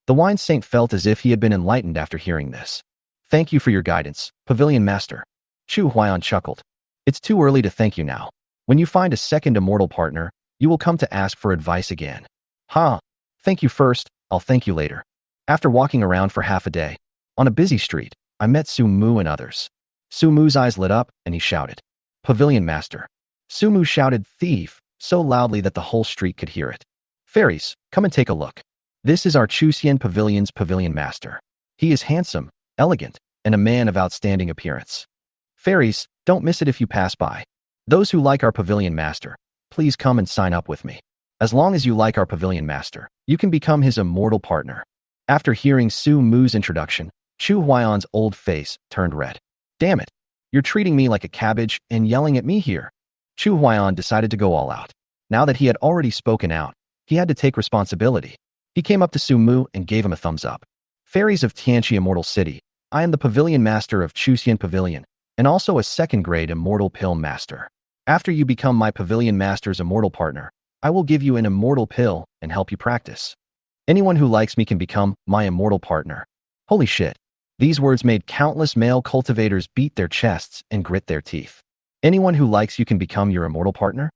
The wine saint felt as if he had been enlightened after hearing this. "Thank you for your guidance, Pavilion Master." Chu Huaiyan chuckled. "It's too early to thank you now. When you find a second immortal partner, you will come to ask for advice again." "Ha! Thank you first, I'll thank you later." After walking around for half a day, on a busy street, I met Su Mu and others. Su Mu's eyes lit up and he shouted, "Pavilion Master." Su Mu shouted "thief" so loudly that the whole street could hear it. "Fairies, come and take a look. This is our Chuxian Pavilion's Pavilion Master. He is handsome, elegant, and a man of outstanding appearance. Fairies, don't miss it if you pass by. Those who like our Pavilion Master, please come and sign up with me. As long as you like our Pavilion Master, you can become his immortal partner." After hearing Su Mu's introduction, Chu Huaiyan's old face turned red. "Damn it, you're treating me like a cabbage and yelling at me here." Chu Huaiyan decided to go all out. Now that he had already spoken out, he had to take responsibility. He came up to Su Mu and gave him a thumbs up. "Fairies of Tianqi Immortal City, I am the Pavilion Master of Chuxian Pavilion, and also a second-grade immortal pill master. After you become my pavilion master's immortal partner, I will give you an immortal pill and help you practice. Anyone who likes me can become my immortal partner. Holy shit. These words made countless male cultivators beat their chests and grit their teeth. Anyone who likes you can become your immortal partner?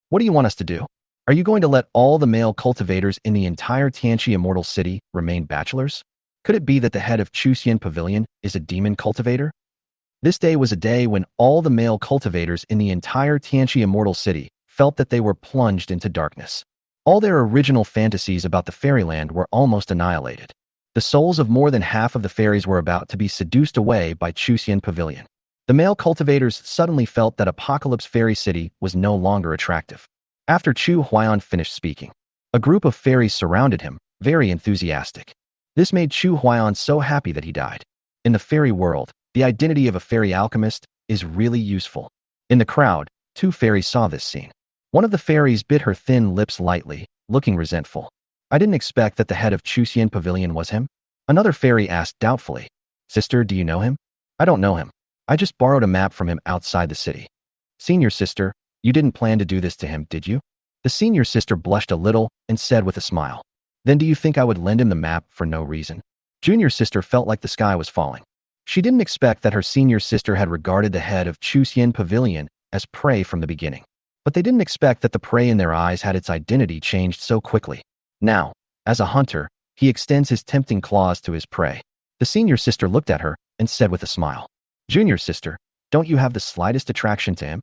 What do you want us to do? Are you going to let all the male cultivators in the entire Tianqi Immortal City remain bachelors? Could it be that the head of Chuxian Pavilion is a demon cultivator? This day was a day when all the male cultivators in the entire Tianqi Immortal City felt that they were plunged into darkness. All their original fantasies about the fairyland were almost annihilated. The souls of more than half of the fairies were about to be seduced away by Chuxian Pavilion. The male cultivators suddenly felt that Apocalypse Fairy City was no longer attractive. After Chu Huaiyan finished speaking, a group of fairies surrounded him, very enthusiastic. This made Chu Huaiyan so happy that he died. In the fairy world, the identity of a fairy alchemist is really useful. In the crowd, two fairies saw this scene. One of the fairies bit her thin lips lightly, looking resentful. I didn't expect that the head of Chuxian Pavilion was him. Another fairy asked doubtfully, "Sister, do you know him?" "I don't know him. I just borrowed a map from him outside the city." "Senior sister, you didn't plan to do this to him, did you?" The senior sister blushed a little and said with a smile, "Then do you think I would lend him the map for no reason?" Junior sister felt like the sky was falling. She didn't expect that her senior sister had regarded the head of Chuxian Pavilion as prey from the beginning. But they didn't expect that the prey in their eyes had its identity changed so quickly. Now, as a hunter, he extends his tempting claws to his prey. The senior sister looked at her and said with a smile, "Junior sister, don't you have the slightest attraction to him?"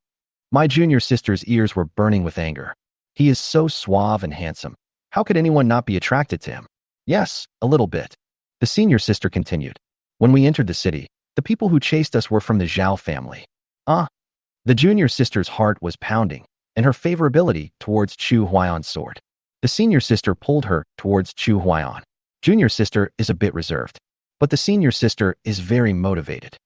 My junior sister's ears were burning with anger. He is so suave and handsome. How could anyone not be attracted to him? Yes, a little bit. The senior sister continued. When we entered the city, the people who chased us were from the Zhao family. Ah. The junior sister's heart was pounding, and her favorability towards Chu Huaiyan's sword. The senior sister pulled her towards Chu Huaiyan. Junior sister is a bit reserved, but the senior sister is very motivated.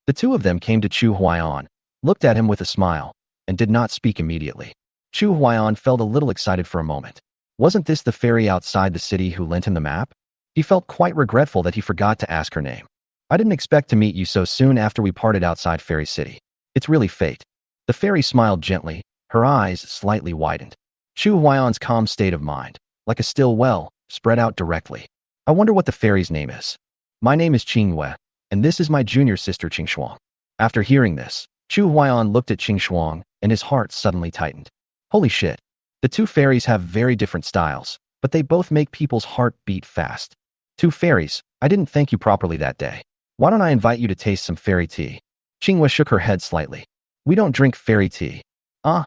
The two of them came to Chu Huaiyan, looked at him with a smile, and did not speak immediately. Chu Huaiyan felt a little excited for a moment. Wasn't this the fairy outside the city who lent him the map? He felt quite regretful that he forgot to ask her name. "I didn't expect to meet you so soon after we parted outside Fairy City. It's really fate." The fairy smiled gently, her eyes slightly widened. Chu Huaiyan's calm state of mind, like a still well, spread out directly. "I wonder what the fairy's name is." "My name is Qingyue, and this is my junior sister Qingshuang." After hearing this, Chu Huaiyan looked at Qingshuang, and his heart suddenly tightened. Holy shit. The two fairies have very different styles, but they both make people's heart beat fast. Two fairies, I didn't thank you properly that day. Why don't I invite you to taste some fairy tea? Qingyue shook her head slightly. We don't drink fairy tea. Ah.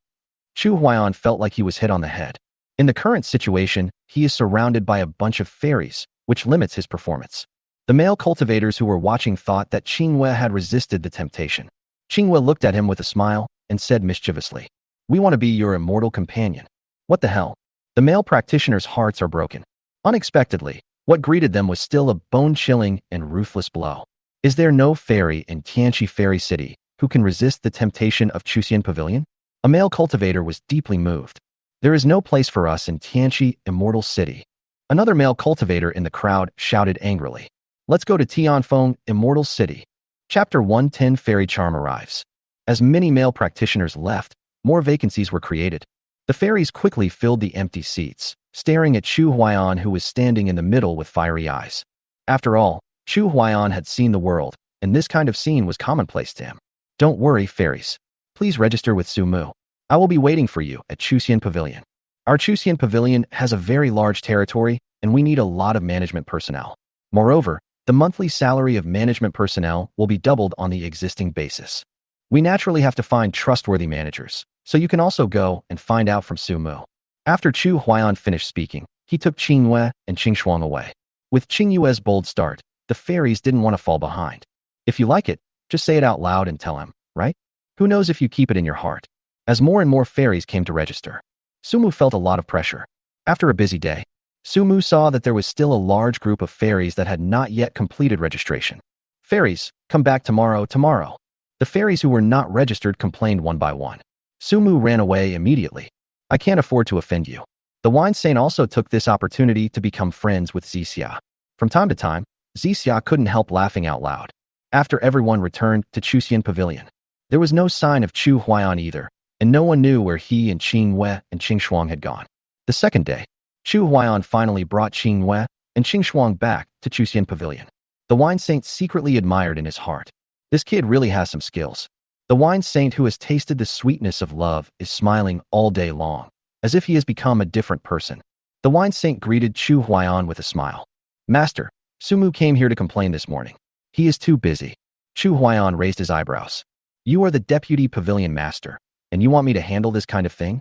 Chu Huaiyan felt like he was hit on the head. In the current situation, he is surrounded by a bunch of fairies, which limits his performance. The male cultivators who were watching thought that Qingyue had resisted the temptation. Qingyue looked at him with a smile and said mischievously, "We want to be your immortal companion." What the hell? The male practitioners' hearts are broken. Unexpectedly, what greeted them was still a bone-chilling and ruthless blow. Is there no fairy in Tianqi Fairy City who can resist the temptation of Chuxian Pavilion? A male cultivator was deeply moved. There is no place for us in Tianqi Immortal City. Another male cultivator in the crowd shouted angrily. Let's go to Tianfeng Immortal City. Chapter 110 Fairy Charm arrives. As many male practitioners left, more vacancies were created. The fairies quickly filled the empty seats, staring at Chu Huaiyan who was standing in the middle with fiery eyes. After all, Chu Huaiyan had seen the world, and this kind of scene was commonplace to him. Don't worry, fairies. Please register with Su Mu. I will be waiting for you at Chuxian Pavilion. Our Chuxian Pavilion has a very large territory, and we need a lot of management personnel. Moreover, the monthly salary of management personnel will be doubled on the existing basis. We naturally have to find trustworthy managers, so you can also go and find out from Su Mu. After Chu Huaiyan finished speaking, he took Qingyue and Qingshuang away. With Qingyue's bold start, the fairies didn't want to fall behind. If you like it, just say it out loud and tell him, right? Who knows if you keep it in your heart? As more and more fairies came to register, Su Mu felt a lot of pressure. After a busy day, Su Mu saw that there was still a large group of fairies that had not yet completed registration. Fairies, come back tomorrow. The fairies who were not registered complained one by one. Su Mu ran away immediately. I can't afford to offend you. The wine saint also took this opportunity to become friends with Zixia. From time to time, Zixia couldn't help laughing out loud. After everyone returned to Chuxian Pavilion, There was no sign of Chu Huaiyan either, and no one knew where he and Qing Wei and Qing Shuang had gone. The second day, Chu Huaiyan finally brought Qing Wei and Qing Shuang back to Chuxian Pavilion. The wine saint secretly admired in his heart. This kid really has some skills. The wine saint who has tasted the sweetness of love is smiling all day long, as if he has become a different person. The wine saint greeted Chu Huaiyan with a smile. Master, Sumu came here to complain this morning. He is too busy. Chu Huaiyan raised his eyebrows. You are the deputy pavilion master, and you want me to handle this kind of thing?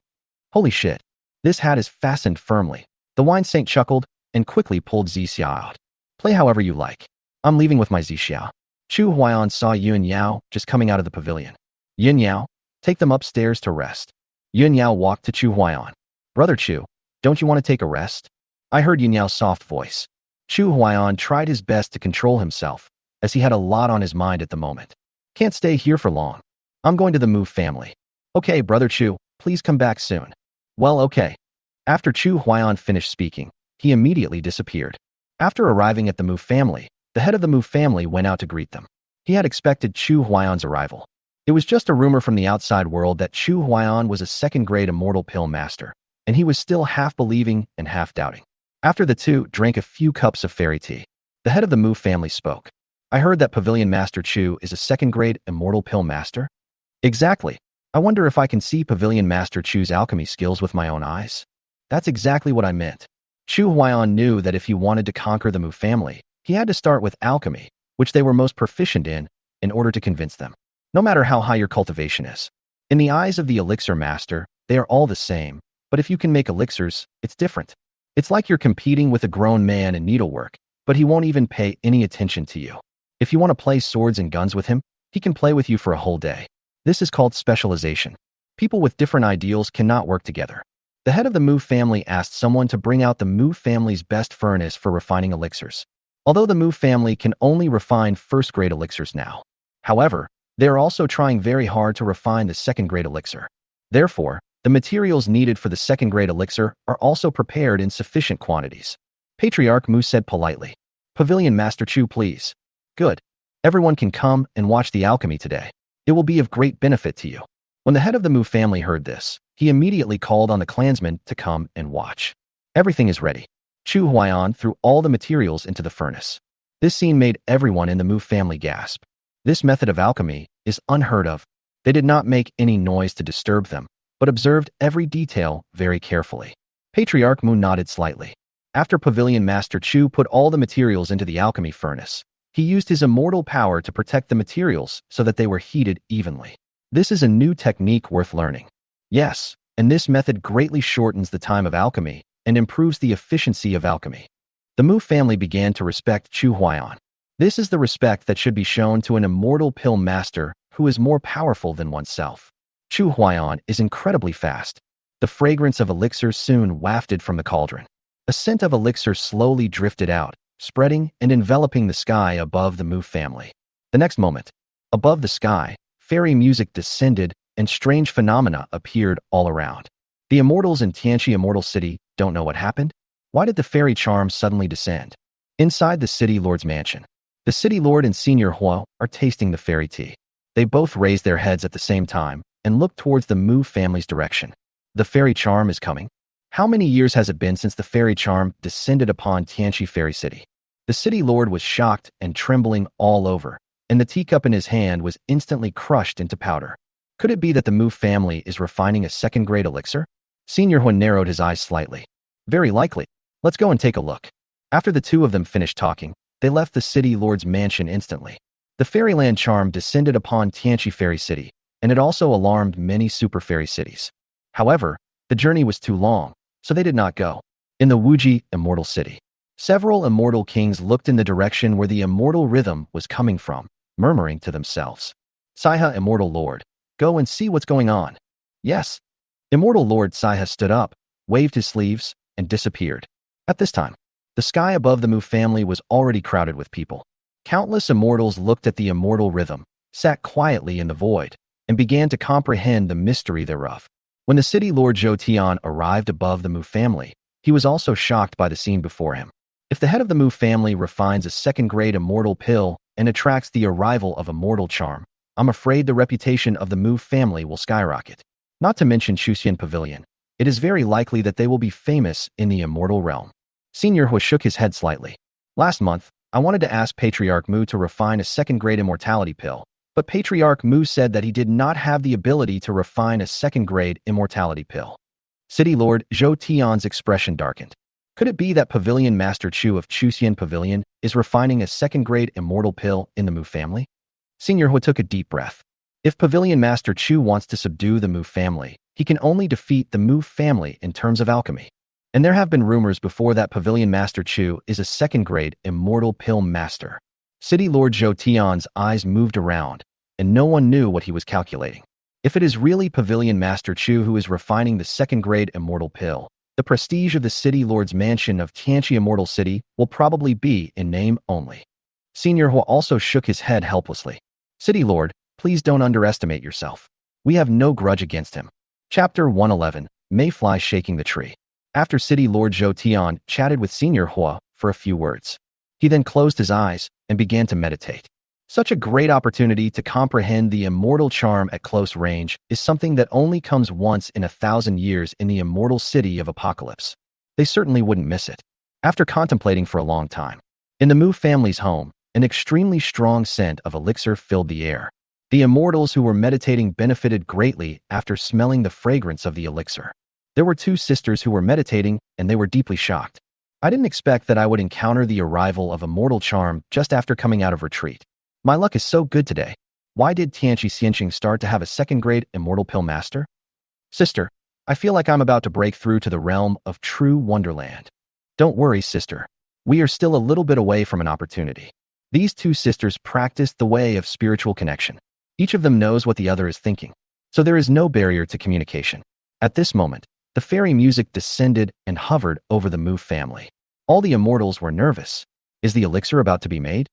Holy shit. This hat is fastened firmly. The wine saint chuckled and quickly pulled Zixia out. Play however you like. I'm leaving with my Zixia. Chu Huaiyan saw Yun Yao just coming out of the pavilion. Yun Yao, take them upstairs to rest. Yun Yao walked to Chu Huaiyan. Brother Chu, don't you want to take a rest? I heard Yun Yao's soft voice. Chu Huaiyan tried his best to control himself, as he had a lot on his mind at the moment. Can't stay here for long. I'm going to the Mu family. Okay, Brother Chu, please come back soon. Well, okay. After Chu Huaiyan finished speaking, he immediately disappeared. After arriving at the Mu family, the head of the Mu family went out to greet them. He had expected Chu Huaiyan's arrival. It was just a rumor from the outside world that Chu Huaiyan was a second-grade immortal pill master, and he was still half believing and half doubting. After the two drank a few cups of fairy tea, the head of the Mu family spoke. I heard that Pavilion Master Chu is a second-grade immortal pill master? Exactly. I wonder if I can see Pavilion Master Chu's alchemy skills with my own eyes. That's exactly what I meant. Chu Huaiyan knew that if he wanted to conquer the Mu family, he had to start with alchemy, which they were most proficient in order to convince them. No matter how high your cultivation is. In the eyes of the elixir master, they are all the same, but if you can make elixirs, it's different. It's like you're competing with a grown man in needlework, but he won't even pay any attention to you. If you want to play swords and guns with him, he can play with you for a whole day. This is called specialization. People with different ideals cannot work together. The head of the Mu family asked someone to bring out the Mu family's best furnace for refining elixirs. Although the Mu family can only refine first-grade elixirs now. However, they are also trying very hard to refine the second-grade elixir. Therefore, the materials needed for the second-grade elixir are also prepared in sufficient quantities. Patriarch Mu said politely. Pavilion Master Chu, please. Good. Everyone can come and watch the alchemy today. It will be of great benefit to you. When the head of the Mu family heard this, he immediately called on the clansmen to come and watch. Everything is ready. Chu Huaiyan threw all the materials into the furnace. This scene made everyone in the Mu family gasp. This method of alchemy is unheard of. They did not make any noise to disturb them, but observed every detail very carefully. Patriarch Mu nodded slightly. After Pavilion Master Chu put all the materials into the alchemy furnace, he used his immortal power to protect the materials so that they were heated evenly. This is a new technique worth learning. Yes, and this method greatly shortens the time of alchemy and improves the efficiency of alchemy. The Mu family began to respect Chu Huaiyan. This is the respect that should be shown to an immortal pill master who is more powerful than oneself. Chu Huaiyan is incredibly fast. The fragrance of elixirs soon wafted from the cauldron. A scent of elixir slowly drifted out, spreading and enveloping the sky above the Mu family. The next moment, above the sky, fairy music descended and strange phenomena appeared all around. The immortals in Tianqi Immortal City don't know what happened. Why did the fairy charm suddenly descend? Inside the city lord's mansion, the city lord and senior Huo are tasting the fairy tea. They both raise their heads at the same time and look towards the Mu family's direction. The fairy charm is coming. How many years has it been since the fairy charm descended upon Tianqi Fairy City? The city lord was shocked and trembling all over, and the teacup in his hand was instantly crushed into powder. Could it be that the Mu family is refining a second-grade elixir? Senior Huan narrowed his eyes slightly. Very likely. Let's go and take a look. After the two of them finished talking, they left the city lord's mansion instantly. The fairyland charm descended upon Tianqi Fairy City, and it also alarmed many super fairy cities. However, the journey was too long, so they did not go. In the Wuji Immortal City, several immortal kings looked in the direction where the immortal rhythm was coming from, murmuring to themselves. Saiha, Immortal Lord, go and see what's going on. Yes. Immortal Lord Saiha stood up, waved his sleeves, and disappeared. At this time, the sky above the Mu family was already crowded with people. Countless immortals looked at the immortal rhythm, sat quietly in the void, and began to comprehend the mystery thereof. When the city lord Zhou Tian arrived above the Mu family, he was also shocked by the scene before him. If the head of the Mu family refines a second-grade immortal pill and attracts the arrival of immortal charm, I'm afraid the reputation of the Mu family will skyrocket. Not to mention Chuxian Pavilion. It is very likely that they will be famous in the immortal realm. Senior Hua shook his head slightly. Last month, I wanted to ask Patriarch Mu to refine a second-grade immortality pill, but Patriarch Mu said that he did not have the ability to refine a second-grade immortality pill. City Lord Zhou Tian's expression darkened. Could it be that Pavilion Master Chu of Chuxian Pavilion is refining a second-grade immortal pill in the Mu family? Senior Hua took a deep breath. If Pavilion Master Chu wants to subdue the Mu family, he can only defeat the Mu family in terms of alchemy. And there have been rumors before that Pavilion Master Chu is a second-grade immortal pill master. City Lord Zhou Tian's eyes moved around, and no one knew what he was calculating. If it is really Pavilion Master Chu who is refining the second-grade immortal pill, the prestige of the City Lord's mansion of Tianqi Immortal City will probably be in name only. Senior Hua also shook his head helplessly. City Lord, please don't underestimate yourself. We have no grudge against him. Chapter 111, Mayfly Shaking the Tree. After City Lord Zhou Tian chatted with Senior Hua for a few words, he then closed his eyes and began to meditate. Such a great opportunity to comprehend the immortal charm at close range is something that only comes once in 1,000 years in the immortal city of Apocalypse. They certainly wouldn't miss it. After contemplating for a long time, in the Mu family's home, an extremely strong scent of elixir filled the air. The immortals who were meditating benefited greatly after smelling the fragrance of the elixir. There were two sisters who were meditating, and they were deeply shocked. I didn't expect that I would encounter the arrival of immortal charm just after coming out of retreat. My luck is so good today. Why did Tianqi Xianqing start to have a second-grade immortal pill master? Sister, I feel like I'm about to break through to the realm of true wonderland. Don't worry, sister. We are still a little bit away from an opportunity. These two sisters practiced the way of spiritual connection. Each of them knows what the other is thinking, so there is no barrier to communication. At this moment, the fairy music descended and hovered over the Mu family. All the immortals were nervous. Is the elixir about to be made?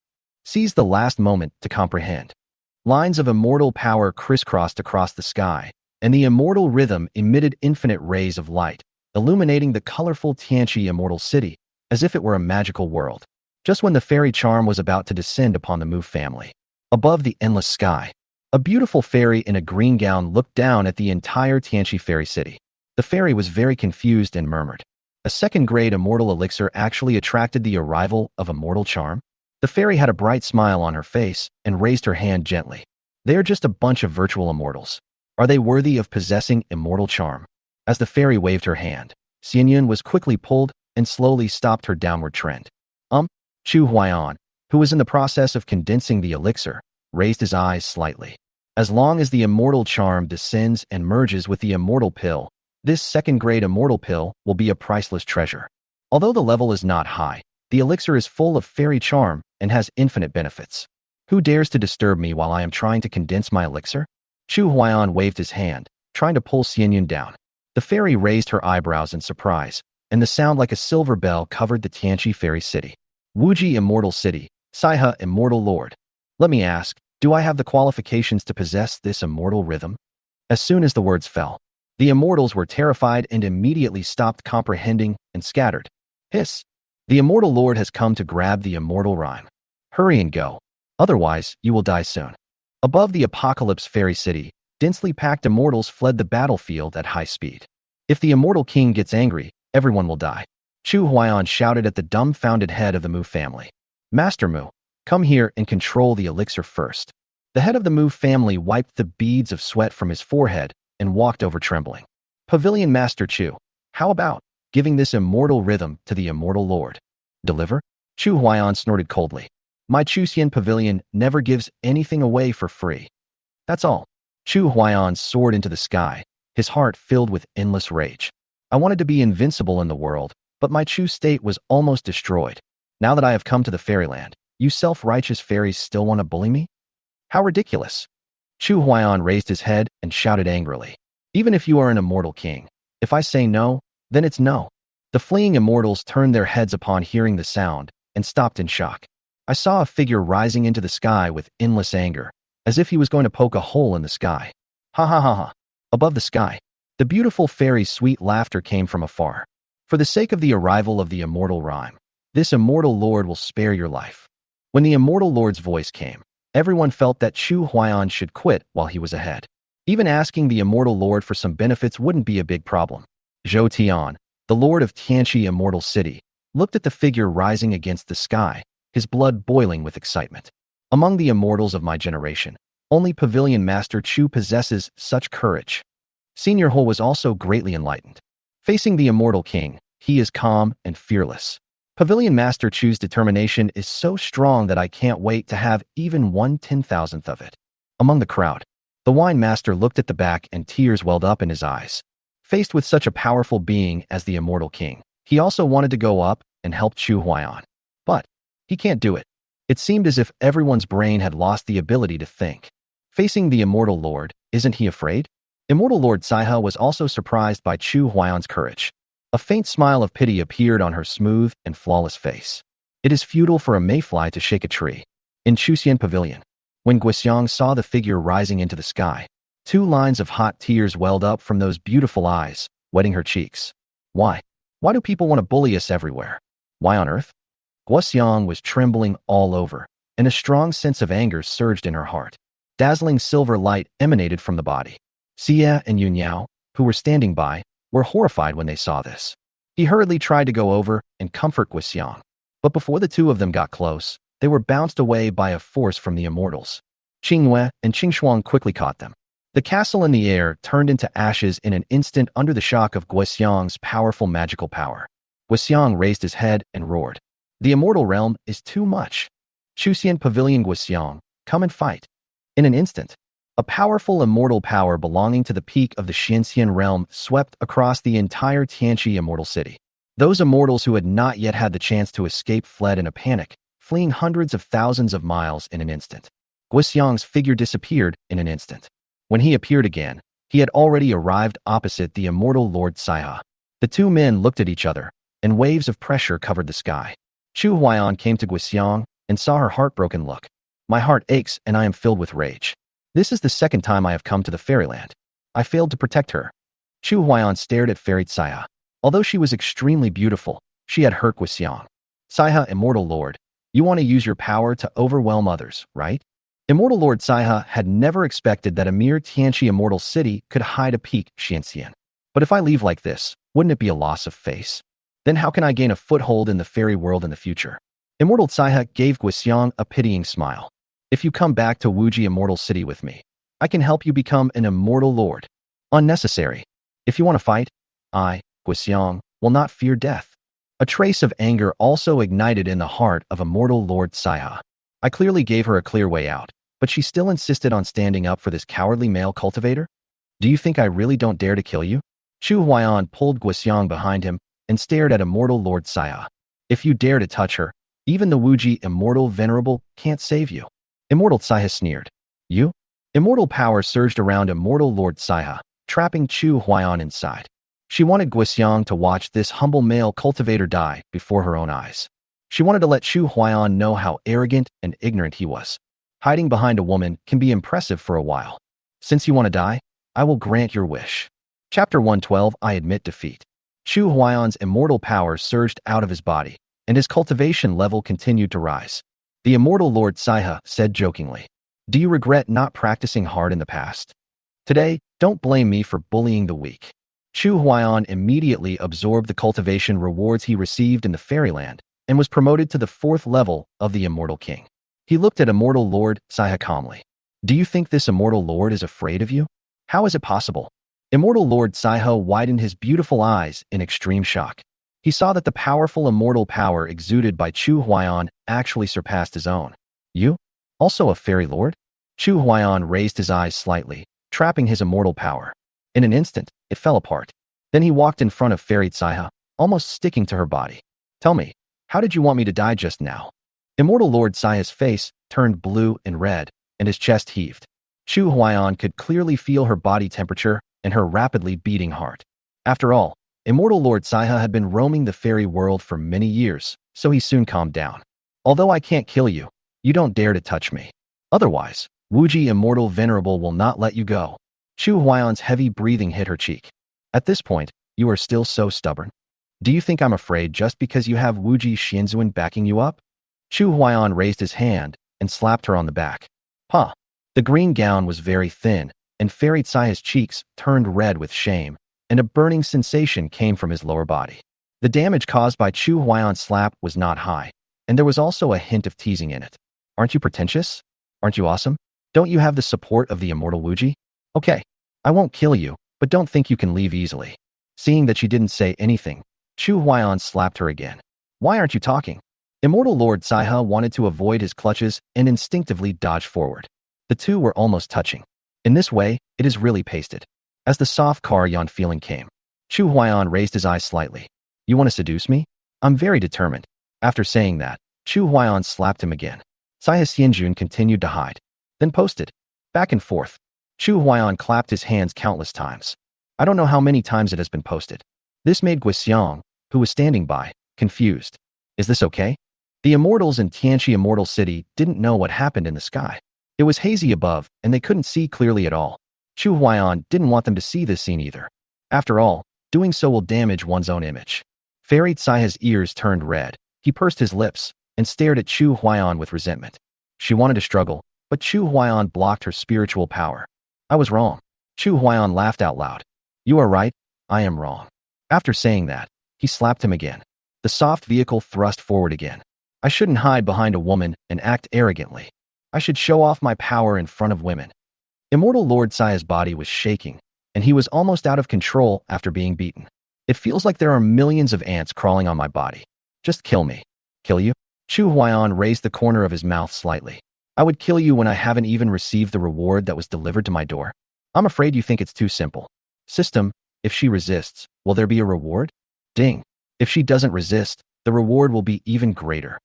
Seize the last moment to comprehend. Lines of immortal power crisscrossed across the sky, and the immortal rhythm emitted infinite rays of light, illuminating the colorful Tianqi Immortal City, as if it were a magical world. Just when the fairy charm was about to descend upon the Mu family, above the endless sky, a beautiful fairy in a green gown looked down at the entire Tianqi fairy city. The fairy was very confused and murmured. A second-grade immortal elixir actually attracted the arrival of immortal charm? The fairy had a bright smile on her face and raised her hand gently. They are just a bunch of virtual immortals. Are they worthy of possessing immortal charm? As the fairy waved her hand, Xianyun was quickly pulled and slowly stopped her downward trend. Chu Huaiyan, who was in the process of condensing the elixir, raised his eyes slightly. As long as the immortal charm descends and merges with the immortal pill, this second-grade immortal pill will be a priceless treasure. Although the level is not high, the elixir is full of fairy charm and has infinite benefits. Who dares to disturb me while I am trying to condense my elixir? Chu Huaiyan waved his hand, trying to pull Xianyun down. The fairy raised her eyebrows in surprise, and the sound like a silver bell covered the Tianqi fairy city. Wuji Immortal City, Saiha Immortal Lord. Let me ask, do I have the qualifications to possess this immortal rhythm? As soon as the words fell, the immortals were terrified and immediately stopped comprehending and scattered. Hiss! The immortal lord has come to grab the immortal rhyme. Hurry and go. Otherwise, you will die soon. Above the Apocalypse fairy city, densely packed immortals fled the battlefield at high speed. If the immortal king gets angry, everyone will die. Chu Huaiyan shouted at the dumbfounded head of the Mu family. Master Mu, come here and control the elixir first. The head of the Mu family wiped the beads of sweat from his forehead and walked over trembling. Pavilion Master Chu, how about giving this immortal rhythm to the immortal lord? Deliver? Chu Huaiyan snorted coldly. My Chuxian Pavilion never gives anything away for free. That's all. Chu Huaiyan soared into the sky, his heart filled with endless rage. I wanted to be invincible in the world, but my Chu state was almost destroyed. Now that I have come to the fairyland, you self-righteous fairies still want to bully me? How ridiculous. Chu Huaiyan raised his head and shouted angrily. Even if you are an immortal king, if I say no, then it's no. The fleeing immortals turned their heads upon hearing the sound and stopped in shock. I saw a figure rising into the sky with endless anger, as if he was going to poke a hole in the sky. Ha ha ha ha. Above the sky, the beautiful fairy's sweet laughter came from afar. For the sake of the arrival of the immortal rhyme, this immortal lord will spare your life. When the immortal lord's voice came, Everyone felt that Chu Huaiyan should quit while he was ahead. Even asking the Immortal Lord for some benefits wouldn't be a big problem. Zhou Tian, the Lord of Tianqi Immortal City, looked at the figure rising against the sky, his blood boiling with excitement. Among the immortals of my generation, only Pavilion Master Chu possesses such courage. Senior Ho was also greatly enlightened. Facing the Immortal King, he is calm and fearless. Pavilion Master Chu's determination is so strong that I can't wait to have even 1/10,000th of it. Among the crowd, the wine master looked at the back and tears welled up in his eyes. Faced with such a powerful being as the Immortal King, he also wanted to go up and help Chu Huaiyan. But he can't do it. It seemed as if everyone's brain had lost the ability to think. Facing the Immortal Lord, isn't he afraid? Immortal Lord Saiha was also surprised by Chu Huaiyan's courage. A faint smile of pity appeared on her smooth and flawless face. It is futile for a mayfly to shake a tree. In Chuxian Pavilion, when Guixiang saw the figure rising into the sky, 2 lines of hot tears welled up from those beautiful eyes, wetting her cheeks. Why? Why do people want to bully us everywhere? Why on earth? Guixiang was trembling all over, and a strong sense of anger surged in her heart. Dazzling silver light emanated from the body. Xia and Yunyao, who were standing by, were horrified when they saw this. He hurriedly tried to go over and comfort Guixiang, but before the two of them got close, they were bounced away by a force from the immortals. Qingyue and Qingshuang quickly caught them. The castle in the air turned into ashes in an instant under the shock of Guixiang's powerful magical power. Guixiang raised his head and roared. The immortal realm is too much. Chuxian Pavilion Guixiang, come and fight. In an instant, a powerful immortal power belonging to the peak of the Xianxian realm swept across the entire Tianqi Immortal City. Those immortals who had not yet had the chance to escape fled in a panic, fleeing hundreds of thousands of miles in an instant. Guixiang's figure disappeared in an instant. When he appeared again, he had already arrived opposite the immortal Lord Saiha. The two men looked at each other, and waves of pressure covered the sky. Chu Huaiyan came to Guixiang and saw her heartbroken look. My heart aches and I am filled with rage. This is the second time I have come to the fairyland. I failed to protect her. Chu Huaiyan stared at Fairy Saiha. Although she was extremely beautiful, she had hurt Guixiang. Saiha, Immortal Lord, you want to use your power to overwhelm others, right? Immortal Lord Saiha had never expected that a mere Tianqi Immortal City could hide a peak Xianxian. But if I leave like this, wouldn't it be a loss of face? Then how can I gain a foothold in the fairy world in the future? Immortal Saiha gave Guixiang a pitying smile. If you come back to Wuji Immortal City with me, I can help you become an Immortal Lord. Unnecessary. If you want to fight, I, Guixiang, will not fear death. A trace of anger also ignited in the heart of Immortal Lord Saiha. I clearly gave her a clear way out, but she still insisted on standing up for this cowardly male cultivator? Do you think I really don't dare to kill you? Chu Huaiyan pulled Guixiang behind him and stared at Immortal Lord Saiha. If you dare to touch her, even the Wuji Immortal Venerable can't save you. Immortal Saiha sneered. You? Immortal power surged around Immortal Lord Saiha, trapping Chu Huaiyan inside. She wanted Guixiang to watch this humble male cultivator die before her own eyes. She wanted to let Chu Huaiyan know how arrogant and ignorant he was. Hiding behind a woman can be impressive for a while. Since you want to die, I will grant your wish. Chapter 112, I admit defeat. Chu Huaiyan's immortal power surged out of his body, and his cultivation level continued to rise. The Immortal Lord Saiha said jokingly, do you regret not practicing hard in the past? Today, don't blame me for bullying the weak. Chu Huaiyan immediately absorbed the cultivation rewards he received in the fairyland and was promoted to the 4th level of the Immortal King. He looked at Immortal Lord Saiha calmly. Do you think this Immortal Lord is afraid of you? How is it possible? Immortal Lord Saiha widened his beautiful eyes in extreme shock. He saw that the powerful immortal power exuded by Chu Huaiyan actually surpassed his own. You? Also a fairy lord? Chu Huaiyan raised his eyes slightly, trapping his immortal power. In an instant, it fell apart. Then he walked in front of Fairy Saiha, almost sticking to her body. Tell me, how did you want me to die just now? Immortal Lord Saiha's face turned blue and red, and his chest heaved. Chu Huaiyan could clearly feel her body temperature and her rapidly beating heart. After all, Immortal Lord Saiha had been roaming the fairy world for many years, so he soon calmed down. Although I can't kill you, you don't dare to touch me. Otherwise, Wuji Immortal Venerable will not let you go. Chu Huaiyan's heavy breathing hit her cheek. At this point, you are still so stubborn. Do you think I'm afraid just because you have Wuji Xianzuan backing you up? Chu Huaiyan raised his hand and slapped her on the back. Pa. The green gown was very thin, and Fairy Tsaya's cheeks turned red with shame, and a burning sensation came from his lower body. The damage caused by Chu Huayan's slap was not high, and there was also a hint of teasing in it. Aren't you pretentious? Aren't you awesome? Don't you have the support of the immortal Wuji? Okay, I won't kill you, but don't think you can leave easily. Seeing that she didn't say anything, Chu Huayan slapped her again. Why aren't you talking? Immortal Lord Saiha wanted to avoid his clutches and instinctively dodged forward. The two were almost touching. In this way, it is really pasted. As the soft Karyan feeling came, Chu Huayan raised his eyes slightly. You want to seduce me? I'm very determined. After saying that, Chu Huayan slapped him again. Saiha Xianjun continued to hide, then posted. Back and forth. Chu Huayan clapped his hands countless times. I don't know how many times it has been posted. This made Guixiang, who was standing by, confused. Is this okay? The immortals in Tianqi Immortal City didn't know what happened in the sky. It was hazy above, and they couldn't see clearly at all. Chu Huayan didn't want them to see this scene either. After all, doing so will damage one's own image. Fairy Tsaya's ears turned red. He pursed his lips and stared at Chu Huayan with resentment. She wanted to struggle, but Chu Huayan blocked her spiritual power. I was wrong. Chu Huayan laughed out loud. You are right, I am wrong. After saying that, he slapped him again. The soft vehicle thrust forward again. I shouldn't hide behind a woman and act arrogantly. I should show off my power in front of women. Immortal Lord Saya's body was shaking, and he was almost out of control after being beaten. It feels like there are millions of ants crawling on my body. Just kill me. Kill you? Chu Huayan raised the corner of his mouth slightly. I would kill you when I haven't even received the reward that was delivered to my door. I'm afraid you think it's too simple. System, if she resists, will there be a reward? Ding. If she doesn't resist, the reward will be even greater.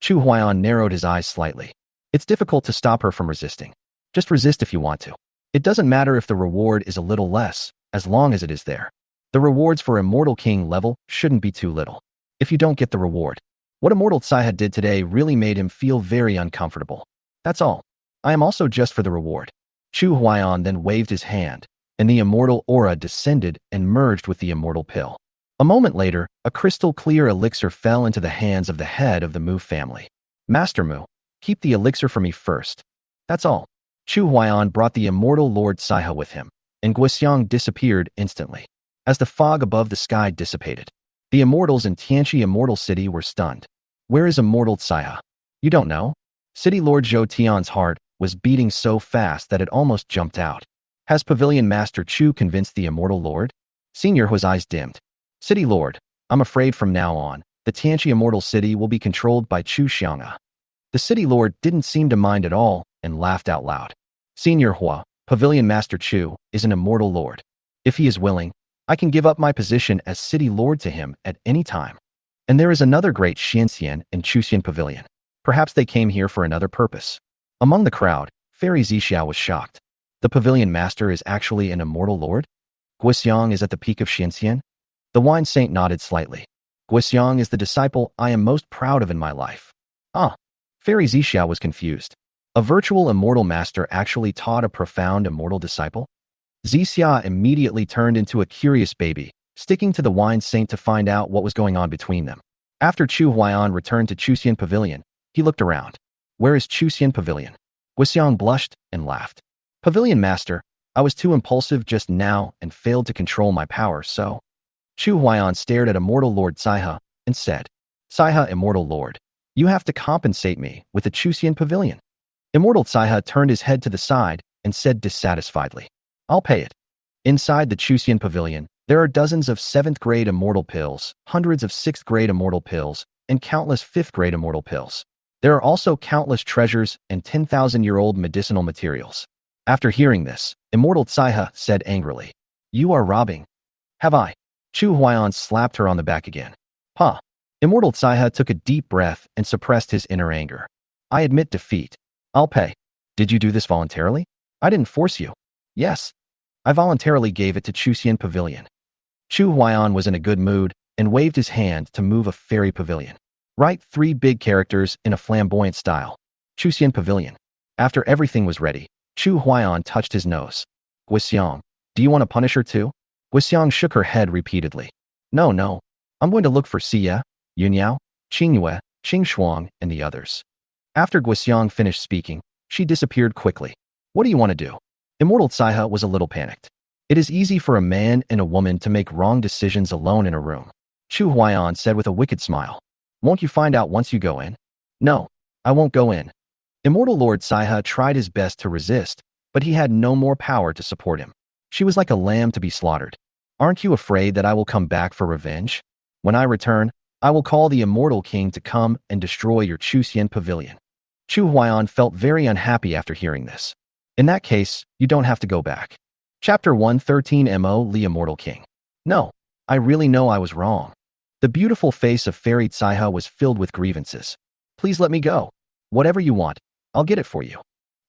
Chu Huayan narrowed his eyes slightly. It's difficult to stop her from resisting. Just resist if you want to. It doesn't matter if the reward is a little less, as long as it is there. The rewards for Immortal King level shouldn't be too little. If you don't get the reward, what Immortal Tsaiha did today really made him feel very uncomfortable. That's all. I am also just for the reward. Chu Huayan then waved his hand, and the immortal aura descended and merged with the immortal pill. A moment later, a crystal-clear elixir fell into the hands of the head of the Mu family. Master Mu, keep the elixir for me first. That's all. Chu Huayan brought the immortal Lord Saiha with him, and Guixiang disappeared instantly. As the fog above the sky dissipated, the immortals in Tianqi Immortal City were stunned. Where is Immortal Tsaiha? You don't know? City Lord Zhou Tian's heart was beating so fast that it almost jumped out. Has Pavilion Master Chu convinced the Immortal Lord? Senior Hu's eyes dimmed. City Lord, I'm afraid from now on, the Tianqi Immortal City will be controlled by Chu Xiang'a. The City Lord didn't seem to mind at all and laughed out loud. Senior Hua, Pavilion Master Chu, is an immortal lord. If he is willing, I can give up my position as City Lord to him at any time. And there is another great Xianxian and Chuxian Pavilion. Perhaps they came here for another purpose. Among the crowd, Fairy Zixiao was shocked. The Pavilion Master is actually an immortal lord? Guixiang is at the peak of Xianxian? The wine saint nodded slightly. Guixiang is the disciple I am most proud of in my life. Fairy Zixiao was confused. A virtual immortal master actually taught a profound immortal disciple? Zixia immediately turned into a curious baby, sticking to the wine saint to find out what was going on between them. After Chu Huayan returned to Chuxian Pavilion, he looked around. Where is Chuxian Pavilion? Guixiang blushed and laughed. Pavilion Master, I was too impulsive just now and failed to control my power, so... Chu Huayan stared at Immortal Lord Saiha and said, Saiha, Immortal Lord, you have to compensate me with a Chuxian Pavilion. Immortal Saiha turned his head to the side and said dissatisfiedly, I'll pay it. Inside the Chuxian Pavilion, there are dozens of 7th grade immortal pills, hundreds of 6th grade immortal pills, and countless 5th grade immortal pills. There are also countless treasures and 10,000-year-old medicinal materials. After hearing this, Immortal Saiha said angrily, You are robbing. Have I? Chu Huayan slapped her on the back again. Immortal Saiha took a deep breath and suppressed his inner anger. I admit defeat. I'll pay. Did you do this voluntarily? I didn't force you. Yes. I voluntarily gave it to Chuxian Pavilion. Chu Huayan was in a good mood and waved his hand to move a fairy pavilion. Write 3 big characters in a flamboyant style. Chuxian Pavilion. After everything was ready, Chu Huayan touched his nose. Guixiang, do you want to punish her too? Guixiang shook her head repeatedly. No. I'm going to look for Xia, Yunyao, Qingyue, Qing Shuang, and the others. After Guixiang finished speaking, She disappeared quickly. What do you want to do? Immortal Tsaiha was a little panicked. It is easy for a man and a woman to make wrong decisions alone in a room, Chu Huaiyan said with a wicked smile. Won't you find out once you go in? No, I won't go in. Immortal Lord Tsaiha tried his best to resist, but he had no more power to support him. She was like a lamb to be slaughtered. Aren't you afraid that I will come back for revenge? When I return, I will call the Immortal King to come and destroy your Chuxian pavilion. Chu Huaiyan felt very unhappy after hearing this. In that case, you don't have to go back. Chapter 113 Mo the Immortal King. No, I really know I was wrong. The beautiful face of Fairy Tsaiha was filled with grievances. Please let me go. Whatever you want, I'll get it for you.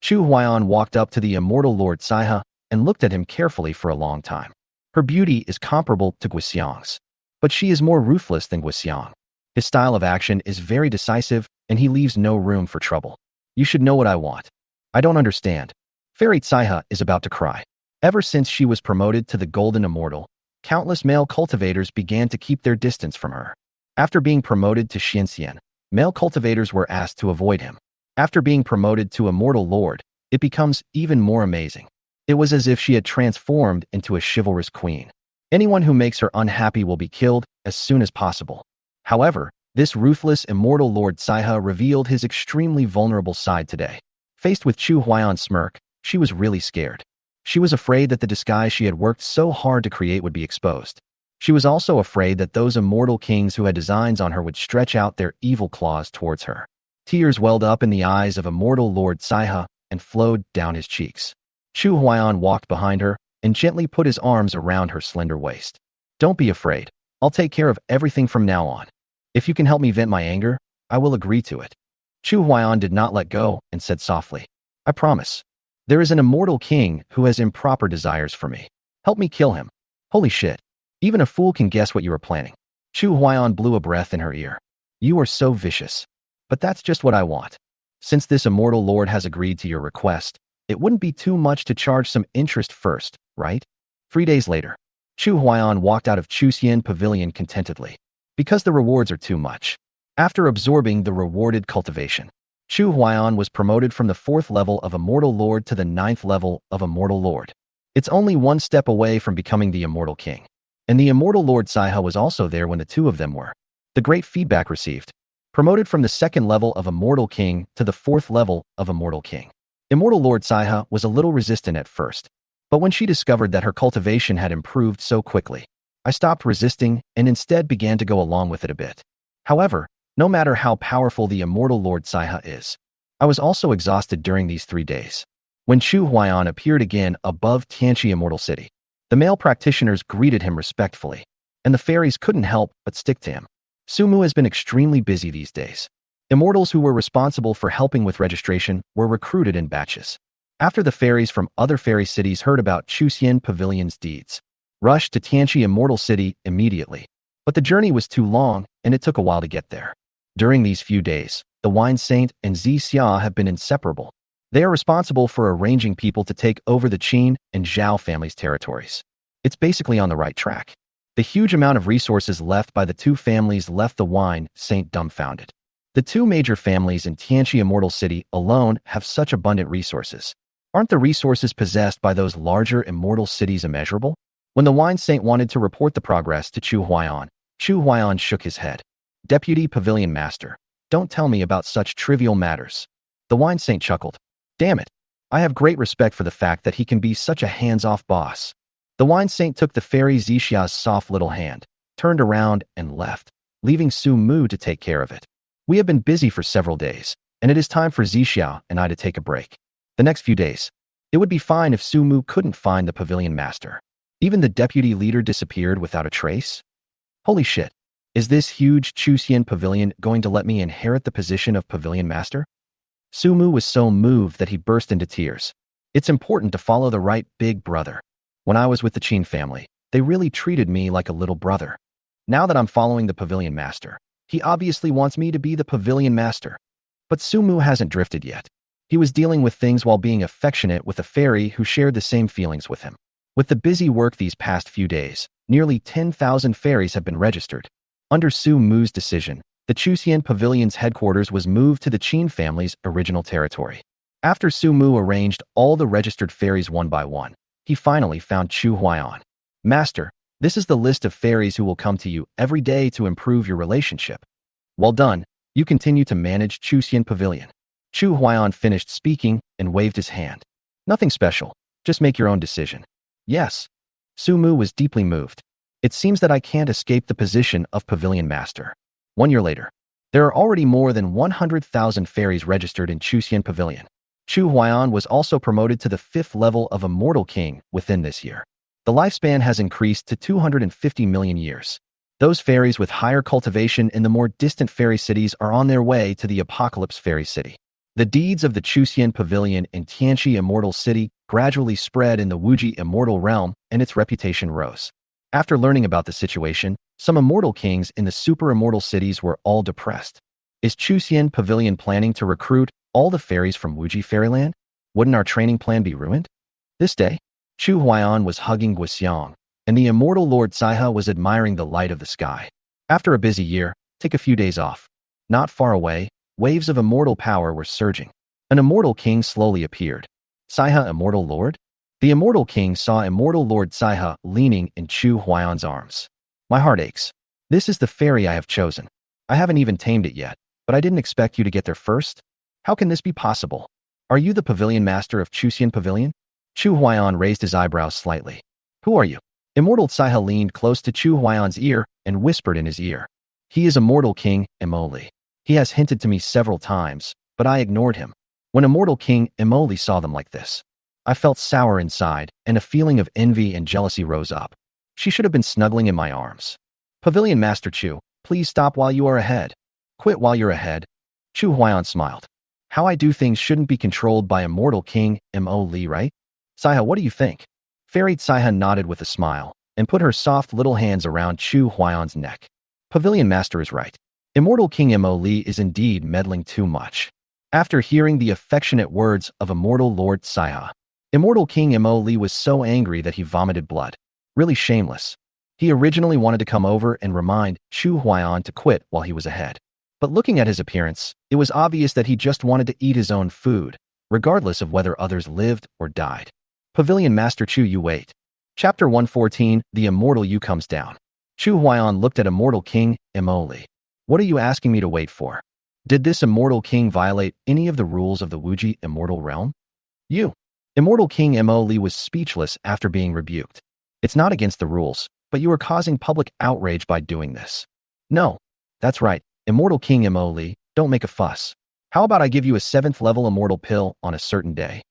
Chu Huaiyan walked up to the Immortal Lord Tsaiha and looked at him carefully for a long time. Her beauty is comparable to Guxiang's, but she is more ruthless than Guxiang. His style of action is very decisive, and he leaves no room for trouble. You should know what I want. I don't understand. Fairy Tsaiha is about to cry. Ever since she was promoted to the Golden Immortal, countless male cultivators began to keep their distance from her. After being promoted to Xianxian, male cultivators were asked to avoid him. After being promoted to Immortal Lord, it becomes even more amazing. It was as if she had transformed into a chivalrous queen. Anyone who makes her unhappy will be killed as soon as possible. However, this ruthless Immortal Lord Tsaiha revealed his extremely vulnerable side today. Faced with Chu Huaiyan's smirk, she was really scared. She was afraid that the disguise she had worked so hard to create would be exposed. She was also afraid that those immortal kings who had designs on her would stretch out their evil claws towards her. Tears welled up in the eyes of Immortal Lord Tsaiha and flowed down his cheeks. Chu Huaiyan walked behind her and gently put his arms around her slender waist. Don't be afraid. I'll take care of everything from now on. If you can help me vent my anger, I will agree to it. Chu Huaiyan did not let go and said softly, I promise. There is an immortal king who has improper desires for me. Help me kill him. Holy shit. Even a fool can guess what you are planning. Chu Huaiyan blew a breath in her ear. You are so vicious. But that's just what I want. Since this immortal lord has agreed to your request, it wouldn't be too much to charge some interest first, right? 3 days later, Chu Huaiyan walked out of Chuxian Pavilion contentedly. Because the rewards are too much. After absorbing the rewarded cultivation, Chu Huaiyan was promoted from the 4th level of Immortal Lord to the 9th level of Immortal Lord. It's only one step away from becoming the Immortal King. And the Immortal Lord Tsaiha was also there when the two of them were. The great feedback received. Promoted from the 2nd level of Immortal King to the 4th level of Immortal King. Immortal Lord Tsaiha was a little resistant at first, but when she discovered that her cultivation had improved so quickly, I stopped resisting and instead began to go along with it a bit. However, no matter how powerful the Immortal Lord Tsaiha is, I was also exhausted during these 3 days. When Chu Huaiyan appeared again above Tianqi Immortal City, the male practitioners greeted him respectfully, and the fairies couldn't help but stick to him. Sumu has been extremely busy these days. Immortals who were responsible for helping with registration were recruited in batches. After the fairies from other fairy cities heard about Chuxian Pavilion's deeds, rushed to Tianqi Immortal City immediately. But the journey was too long, and it took a while to get there. During these few days, the Wine Saint and Xia have been inseparable. They are responsible for arranging people to take over the Qin and Zhao families' territories. It's basically on the right track. The huge amount of resources left by the two families left the Wine Saint dumbfounded. The two major families in Tianqi Immortal City alone have such abundant resources. Aren't the resources possessed by those larger immortal cities immeasurable? When the Wine Saint wanted to report the progress to Chu Huaiyan shook his head. Deputy Pavilion Master, don't tell me about such trivial matters. The Wine Saint chuckled. Damn it. I have great respect for the fact that he can be such a hands-off boss. The Wine Saint took the fairy Xia's soft little hand, turned around and left, leaving Su Mu to take care of it. We have been busy for several days, and it is time for Xia and I to take a break. The next few days. It would be fine if Su Mu couldn't find the Pavilion Master. Even the deputy leader disappeared without a trace? Holy shit. Is this huge Chuxian Pavilion going to let me inherit the position of Pavilion Master? Su Mu was so moved that he burst into tears. It's important to follow the right big brother. When I was with the Qin family, they really treated me like a little brother. Now that I'm following the Pavilion Master, he obviously wants me to be the Pavilion Master. But Su Mu hasn't drifted yet. He was dealing with things while being affectionate with a fairy who shared the same feelings with him. With the busy work these past few days, nearly 10,000 fairies have been registered. Under Su Mu's decision, the Chuxian Pavilion's headquarters was moved to the Qin family's original territory. After Su Mu arranged all the registered fairies one by one, he finally found Chu Huaiyan. Master, this is the list of fairies who will come to you every day to improve your relationship. Well done, you continue to manage Chuxian Pavilion. Chu Huaiyan finished speaking and waved his hand. Nothing special, just make your own decision. Yes. Su Mu was deeply moved. It seems that I can't escape the position of Pavilion Master. 1 year later, there are already more than 100,000 fairies registered in Chuxian Pavilion. Chu Huaiyan was also promoted to the 5th level of Immortal King within this year. The lifespan has increased to 250 million years. Those fairies with higher cultivation in the more distant fairy cities are on their way to the Apocalypse Fairy City. The deeds of the Chuxian Pavilion in Tianqi Immortal City gradually spread in the Wuji Immortal Realm, and its reputation rose. After learning about the situation, some immortal kings in the super immortal cities were all depressed. Is Chuxian Pavilion planning to recruit all the fairies from Wuji Fairyland? Wouldn't our training plan be ruined? This day, Chu Huaiyan was hugging Guxiang, and the immortal Lord Saihe was admiring the light of the sky. After a busy year, take a few days off. Not far away, waves of immortal power were surging. An immortal king slowly appeared. Saihe, immortal lord? The immortal king saw immortal Lord Saihe leaning in Chu Huaiyan's arms. My heart aches. This is the fairy I have chosen. I haven't even tamed it yet, but I didn't expect you to get there first. How can this be possible? Are you the pavilion master of Chuxian Pavilion? Chu Huaiyan raised his eyebrows slightly. Who are you? Immortal Saihe leaned close to Chu Huaiyan's ear and whispered in his ear. He is Immortal King Imoli. He has hinted to me several times, but I ignored him. When Immortal King Imoli saw them like this, I felt sour inside, and a feeling of envy and jealousy rose up. She should have been snuggling in my arms. Pavilion Master Chu, please stop while you are ahead. Quit while you're ahead. Chu Huaiyan smiled. How I do things shouldn't be controlled by Immortal King Imoli, right? Saihe, what do you think? Fairy Saihe nodded with a smile and put her soft little hands around Chu Huaiyan's neck. Pavilion Master is right. Immortal King Imoli is indeed meddling too much. After hearing the affectionate words of Immortal Lord Saihe, Immortal King Imoli was so angry that he vomited blood. Really shameless. He originally wanted to come over and remind Chu Huaiyan to quit while he was ahead. But looking at his appearance, it was obvious that he just wanted to eat his own food, regardless of whether others lived or died. Pavilion Master Chu, you wait. Chapter 114, The Immortal You comes down. Chu Huaiyan looked at Immortal King Imoli. What are you asking me to wait for? Did this Immortal King violate any of the rules of the Wuji Immortal Realm? You. Immortal King Imoli was speechless after being rebuked. It's not against the rules, but you are causing public outrage by doing this. No. That's right, Immortal King Imoli, don't make a fuss. How about I give you a 7th level immortal pill on a certain day?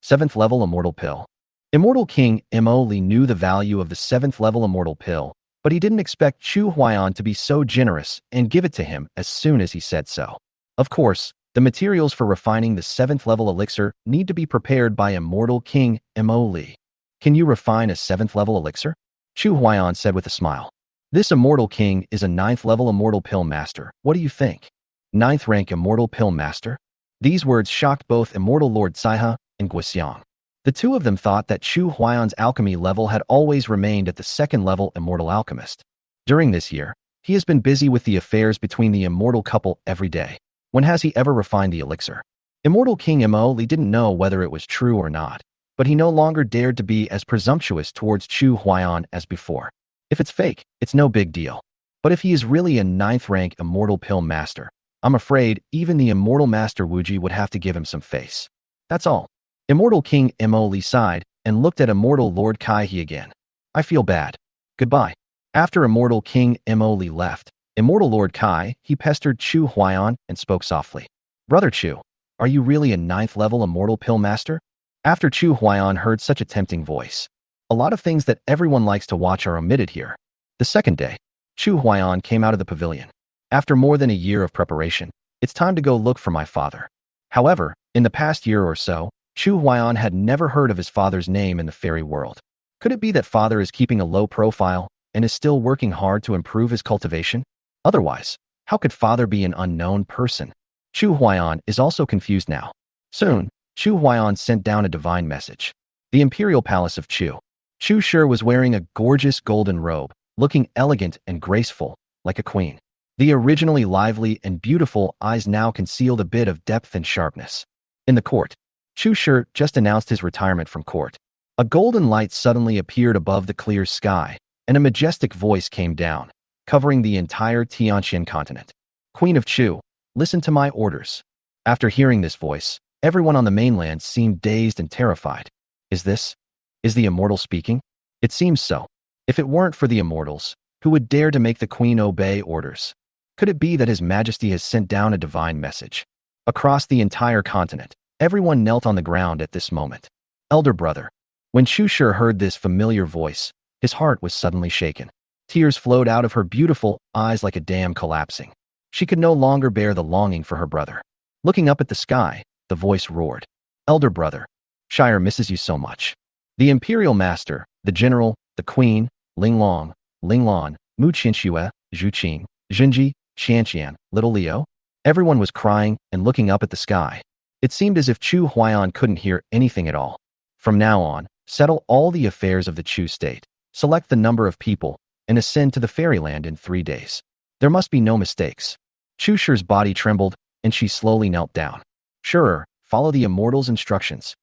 7th level immortal pill. Immortal King Imoli knew the value of the 7th level immortal pill, but he didn't expect Chu Huaiyan to be so generous and give it to him as soon as he said so. Of course, the materials for refining the 7th level elixir need to be prepared by Immortal King Imoli. Can you refine a 7th level elixir? Chu Huaiyan said with a smile. This Immortal King is a 9th level immortal pill master. What do you think? 9th rank immortal pill master? These words shocked both Immortal Lord Saihe and Guxiang. The two of them thought that Chu Huaiyan's alchemy level had always remained at the 2nd level immortal alchemist. During this year, he has been busy with the affairs between the immortal couple every day. When has he ever refined the elixir? Immortal King Imoli didn't know whether it was true or not, but he no longer dared to be as presumptuous towards Chu Huaiyan as before. If it's fake, it's no big deal. But if he is really a 9th rank immortal pill master, I'm afraid even the immortal master Wuji would have to give him some face. That's all. Immortal King Imoli sighed and looked at Immortal Lord Kaihe again. I feel bad. Goodbye. After Immortal King Imoli left, Immortal Lord Kai, he pestered Chu Huaiyan and spoke softly. Brother Chu, are you really a 9th level immortal pill master? After Chu Huaiyan heard such a tempting voice, a lot of things that everyone likes to watch are omitted here. The second day, Chu Huaiyan came out of the pavilion. After more than a year of preparation, it's time to go look for my father. However, in the past year or so, Chu Huaiyan had never heard of his father's name in the fairy world. Could it be that father is keeping a low profile and is still working hard to improve his cultivation? Otherwise, how could father be an unknown person? Chu Huaiyan is also confused now. Soon, Chu Huaiyan sent down a divine message. The imperial palace of Chu. Chu Shi was wearing a gorgeous golden robe, looking elegant and graceful, like a queen. The originally lively and beautiful eyes now concealed a bit of depth and sharpness. In the court, Chu Shi just announced his retirement from court. A golden light suddenly appeared above the clear sky, and a majestic voice came down, covering the entire Tianqian continent. Queen of Chu, listen to my orders. After hearing this voice, everyone on the mainland seemed dazed and terrified. Is the immortal speaking? It seems so. If it weren't for the immortals, who would dare to make the queen obey orders? Could it be that His Majesty has sent down a divine message? Across the entire continent, everyone knelt on the ground at this moment. Elder brother. When Chu Shi heard this familiar voice, his heart was suddenly shaken. Tears flowed out of her beautiful eyes like a dam collapsing. She could no longer bear the longing for her brother. Looking up at the sky, the voice roared. Elder brother. Shire misses you so much. The imperial master, the general, the queen, Linglong, Linglan, Mu Qinxue, Zhu Qing, Zhenji, Qianqian, little Liu. Everyone was crying and looking up at the sky. It seemed as if Chu Huaiyan couldn't hear anything at all. From now on, settle all the affairs of the Chu state, select the number of people, and ascend to the fairyland in 3 days. There must be no mistakes. Chu Shi's body trembled, and she slowly knelt down. Sure, follow the immortal's instructions.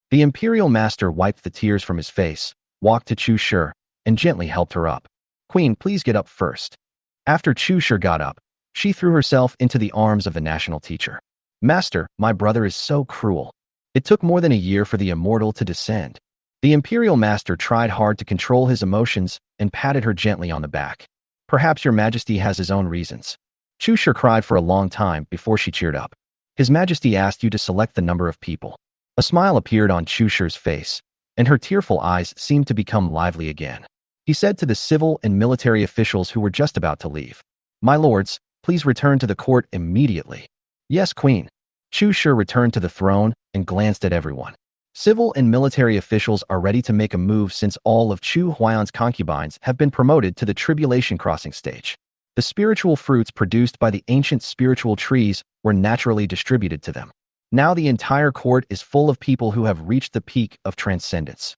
The imperial master wiped the tears from his face, walked to Chu Shi, and gently helped her up. Queen, please get up first. After Chu Shi got up, she threw herself into the arms of the national teacher. Master, my brother is so cruel. It took more than a year for the immortal to descend. The imperial master tried hard to control his emotions and patted her gently on the back. Perhaps your majesty has his own reasons. Chu Shi cried for a long time before she cheered up. His Majesty asked you to select the number of people. A smile appeared on Chu Shi's face, and her tearful eyes seemed to become lively again. He said to the civil and military officials who were just about to leave, My lords, please return to the court immediately. Yes, Queen. Chu Shi returned to the throne and glanced at everyone. Civil and military officials are ready to make a move since all of Chu Huaiyan's concubines have been promoted to the tribulation crossing stage. The spiritual fruits produced by the ancient spiritual trees were naturally distributed to them. Now the entire court is full of people who have reached the peak of transcendence.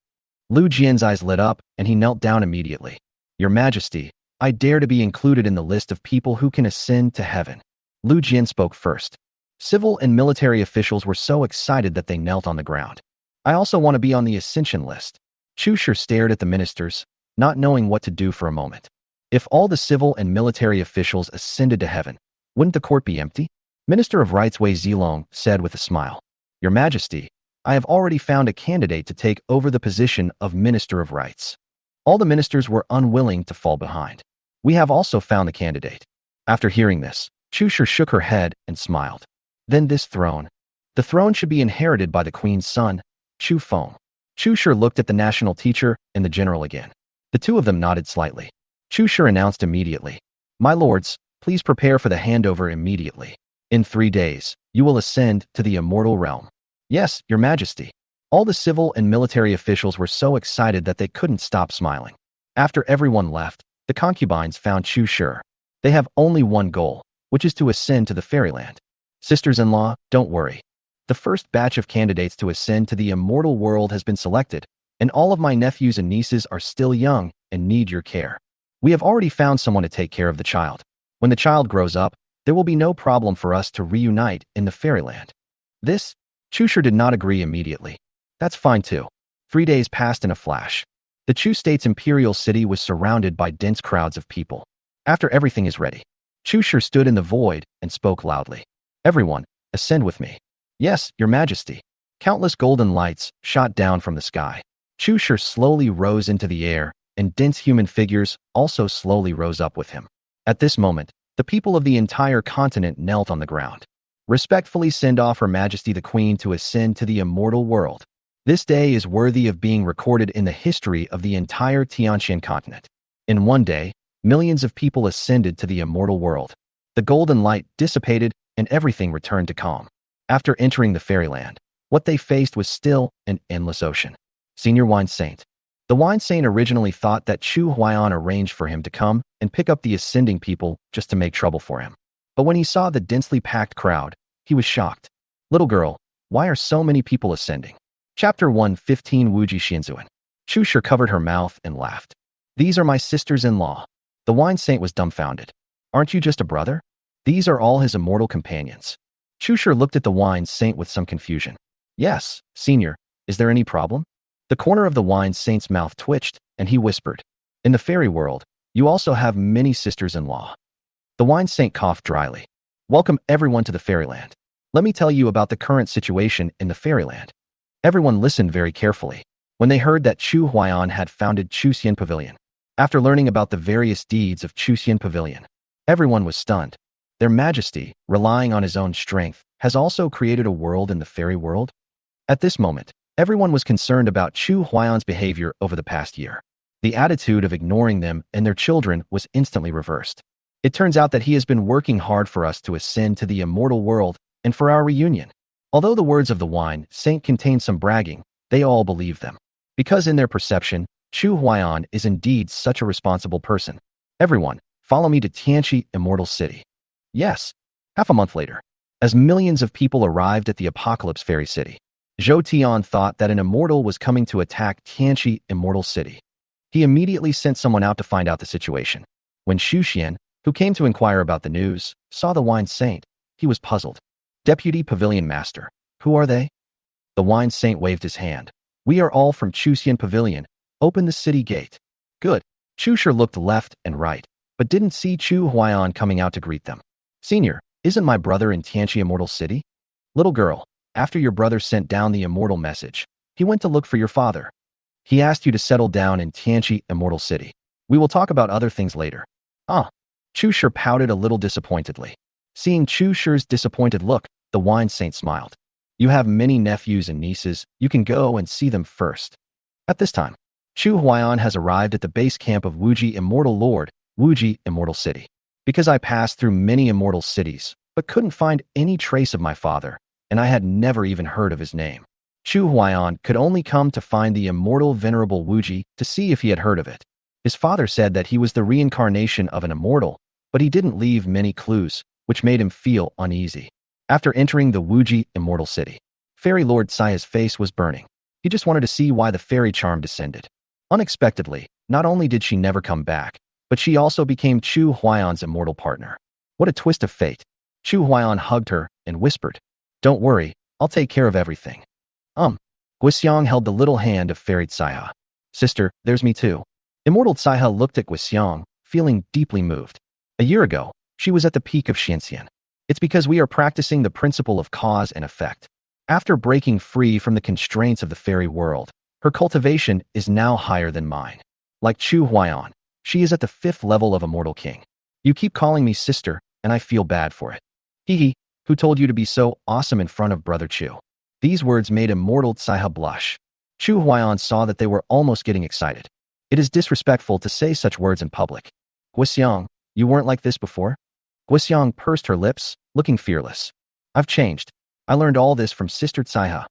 Lu Jian's eyes lit up, and he knelt down immediately. Your Majesty, I dare to be included in the list of people who can ascend to heaven. Lu Jian spoke first. Civil and military officials were so excited that they knelt on the ground. I also want to be on the ascension list. Chu Shi stared at the ministers, not knowing what to do for a moment. If all the civil and military officials ascended to heaven, wouldn't the court be empty? Minister of Rights Wei Zilong said with a smile. Your Majesty, I have already found a candidate to take over the position of Minister of Rights. All the ministers were unwilling to fall behind. We have also found the candidate. After hearing this, Chu Shi shook her head and smiled. Then this throne. The throne should be inherited by the queen's son, Chu Feng. Chu Shi looked at the national teacher and the general again. The two of them nodded slightly. Chu Shi announced immediately. My lords, please prepare for the handover immediately. In 3 days, you will ascend to the immortal realm. Yes, your Majesty. All the civil and military officials were so excited that they couldn't stop smiling. After everyone left, the concubines found Chu Shi. They have only one goal, which is to ascend to the fairyland. Sisters-in-law, don't worry. The first batch of candidates to ascend to the immortal world has been selected, and all of my nephews and nieces are still young and need your care. We have already found someone to take care of the child. When the child grows up, there will be no problem for us to reunite in the fairyland. This? Chu Shi did not agree immediately. That's fine too. 3 days passed in a flash. The Chu state's imperial city was surrounded by dense crowds of people. After everything is ready, Chu Shi stood in the void and spoke loudly. Everyone, ascend with me. Yes, your Majesty. Countless golden lights shot down from the sky. Chu Shi slowly rose into the air, and dense human figures also slowly rose up with him. At this moment, the people of the entire continent knelt on the ground. Respectfully send off Her Majesty the Queen to ascend to the immortal world. This day is worthy of being recorded in the history of the entire Tianqian continent. In one day, millions of people ascended to the immortal world. The golden light dissipated and everything returned to calm. After entering the fairyland, what they faced was still an endless ocean. Senior Wine Saint. The Wine Saint originally thought that Chu Huaiyan arranged for him to come and pick up the ascending people just to make trouble for him. But when he saw the densely packed crowd, he was shocked. Little girl, why are so many people ascending? Chapter 1:15 Wuji Xianzuan. Chu Shi covered her mouth and laughed. These are my sisters-in-law. The Wine Saint was dumbfounded. Aren't you just a brother? These are all his immortal companions. Chu Shi looked at the Wine Saint with some confusion. Yes, senior, is there any problem? The corner of the wine saint's mouth twitched, and he whispered, in the fairy world, you also have many sisters-in-law. The wine saint coughed dryly. Welcome everyone to the fairyland. Let me tell you about the current situation in the fairyland. Everyone listened very carefully when they heard that Chu Huaiyan had founded Chuxian Pavilion. After learning about the various deeds of Chuxian Pavilion, everyone was stunned. Their Majesty, relying on his own strength, has also created a world in the fairy world? At this moment, everyone was concerned about Chu Huaiyan's behavior over the past year. The attitude of ignoring them and their children was instantly reversed. It turns out that he has been working hard for us to ascend to the immortal world and for our reunion. Although the words of the wine saint contain some bragging, they all believe them. Because in their perception, Chu Huaiyan is indeed such a responsible person. Everyone, follow me to Tianqi Immortal City. Yes. Half a month later, as millions of people arrived at the Apocalypse Fairy City, Zhou Tian thought that an immortal was coming to attack Tianqi Immortal City. He immediately sent someone out to find out the situation. When Xu Xian, who came to inquire about the news, saw the wine saint, he was puzzled. Deputy Pavilion Master, who are they? The wine saint waved his hand. We are all from Chuxian Pavilion. Open the city gate. Good. Chu Shi looked left and right, but didn't see Chu Huaiyan coming out to greet them. Senior, isn't my brother in Tianqi Immortal City? Little girl, after your brother sent down the immortal message, he went to look for your father. He asked you to settle down in Tianqi Immortal City. We will talk about other things later. Ah. Chu Shi pouted a little disappointedly. Seeing Chu Shi's disappointed look, the wine saint smiled. You have many nephews and nieces. You can go and see them first. At this time, Chu Huaiyan has arrived at the base camp of Wuji Immortal Lord, Wuji Immortal City. Because I passed through many immortal cities, but couldn't find any trace of my father, and I had never even heard of his name. Chu Huaiyan could only come to find the immortal venerable Wuji to see if he had heard of it. His father said that he was the reincarnation of an immortal, but he didn't leave many clues, which made him feel uneasy. After entering the Wuji Immortal City, Fairy Lord Xaiya's face was burning. He just wanted to see why the fairy charm descended. Unexpectedly, not only did she never come back, but she also became Chu Huaiyan's immortal partner. What a twist of fate. Chu Huaiyan hugged her and whispered, Don't worry, I'll take care of everything. Guixiang held the little hand of Fairy Xaiya. Sister, there's me too. Immortal Xaiya looked at Guixiang, feeling deeply moved. A year ago, she was at the peak of Xianxian. It's because we are practicing the principle of cause and effect. After breaking free from the constraints of the fairy world, her cultivation is now higher than mine. Like Chu Huaiyan, she is at the 5th level of Immortal King. You keep calling me sister, and I feel bad for it. Hee, who told you to be so awesome in front of Brother Chu? These words made Immortal Xaiya blush. Chu Huaiyan saw that they were almost getting excited. It is disrespectful to say such words in public. Guixiang, you weren't like this before? Guixiang pursed her lips, looking fearless. I've changed. I learned all this from Sister Xaiya.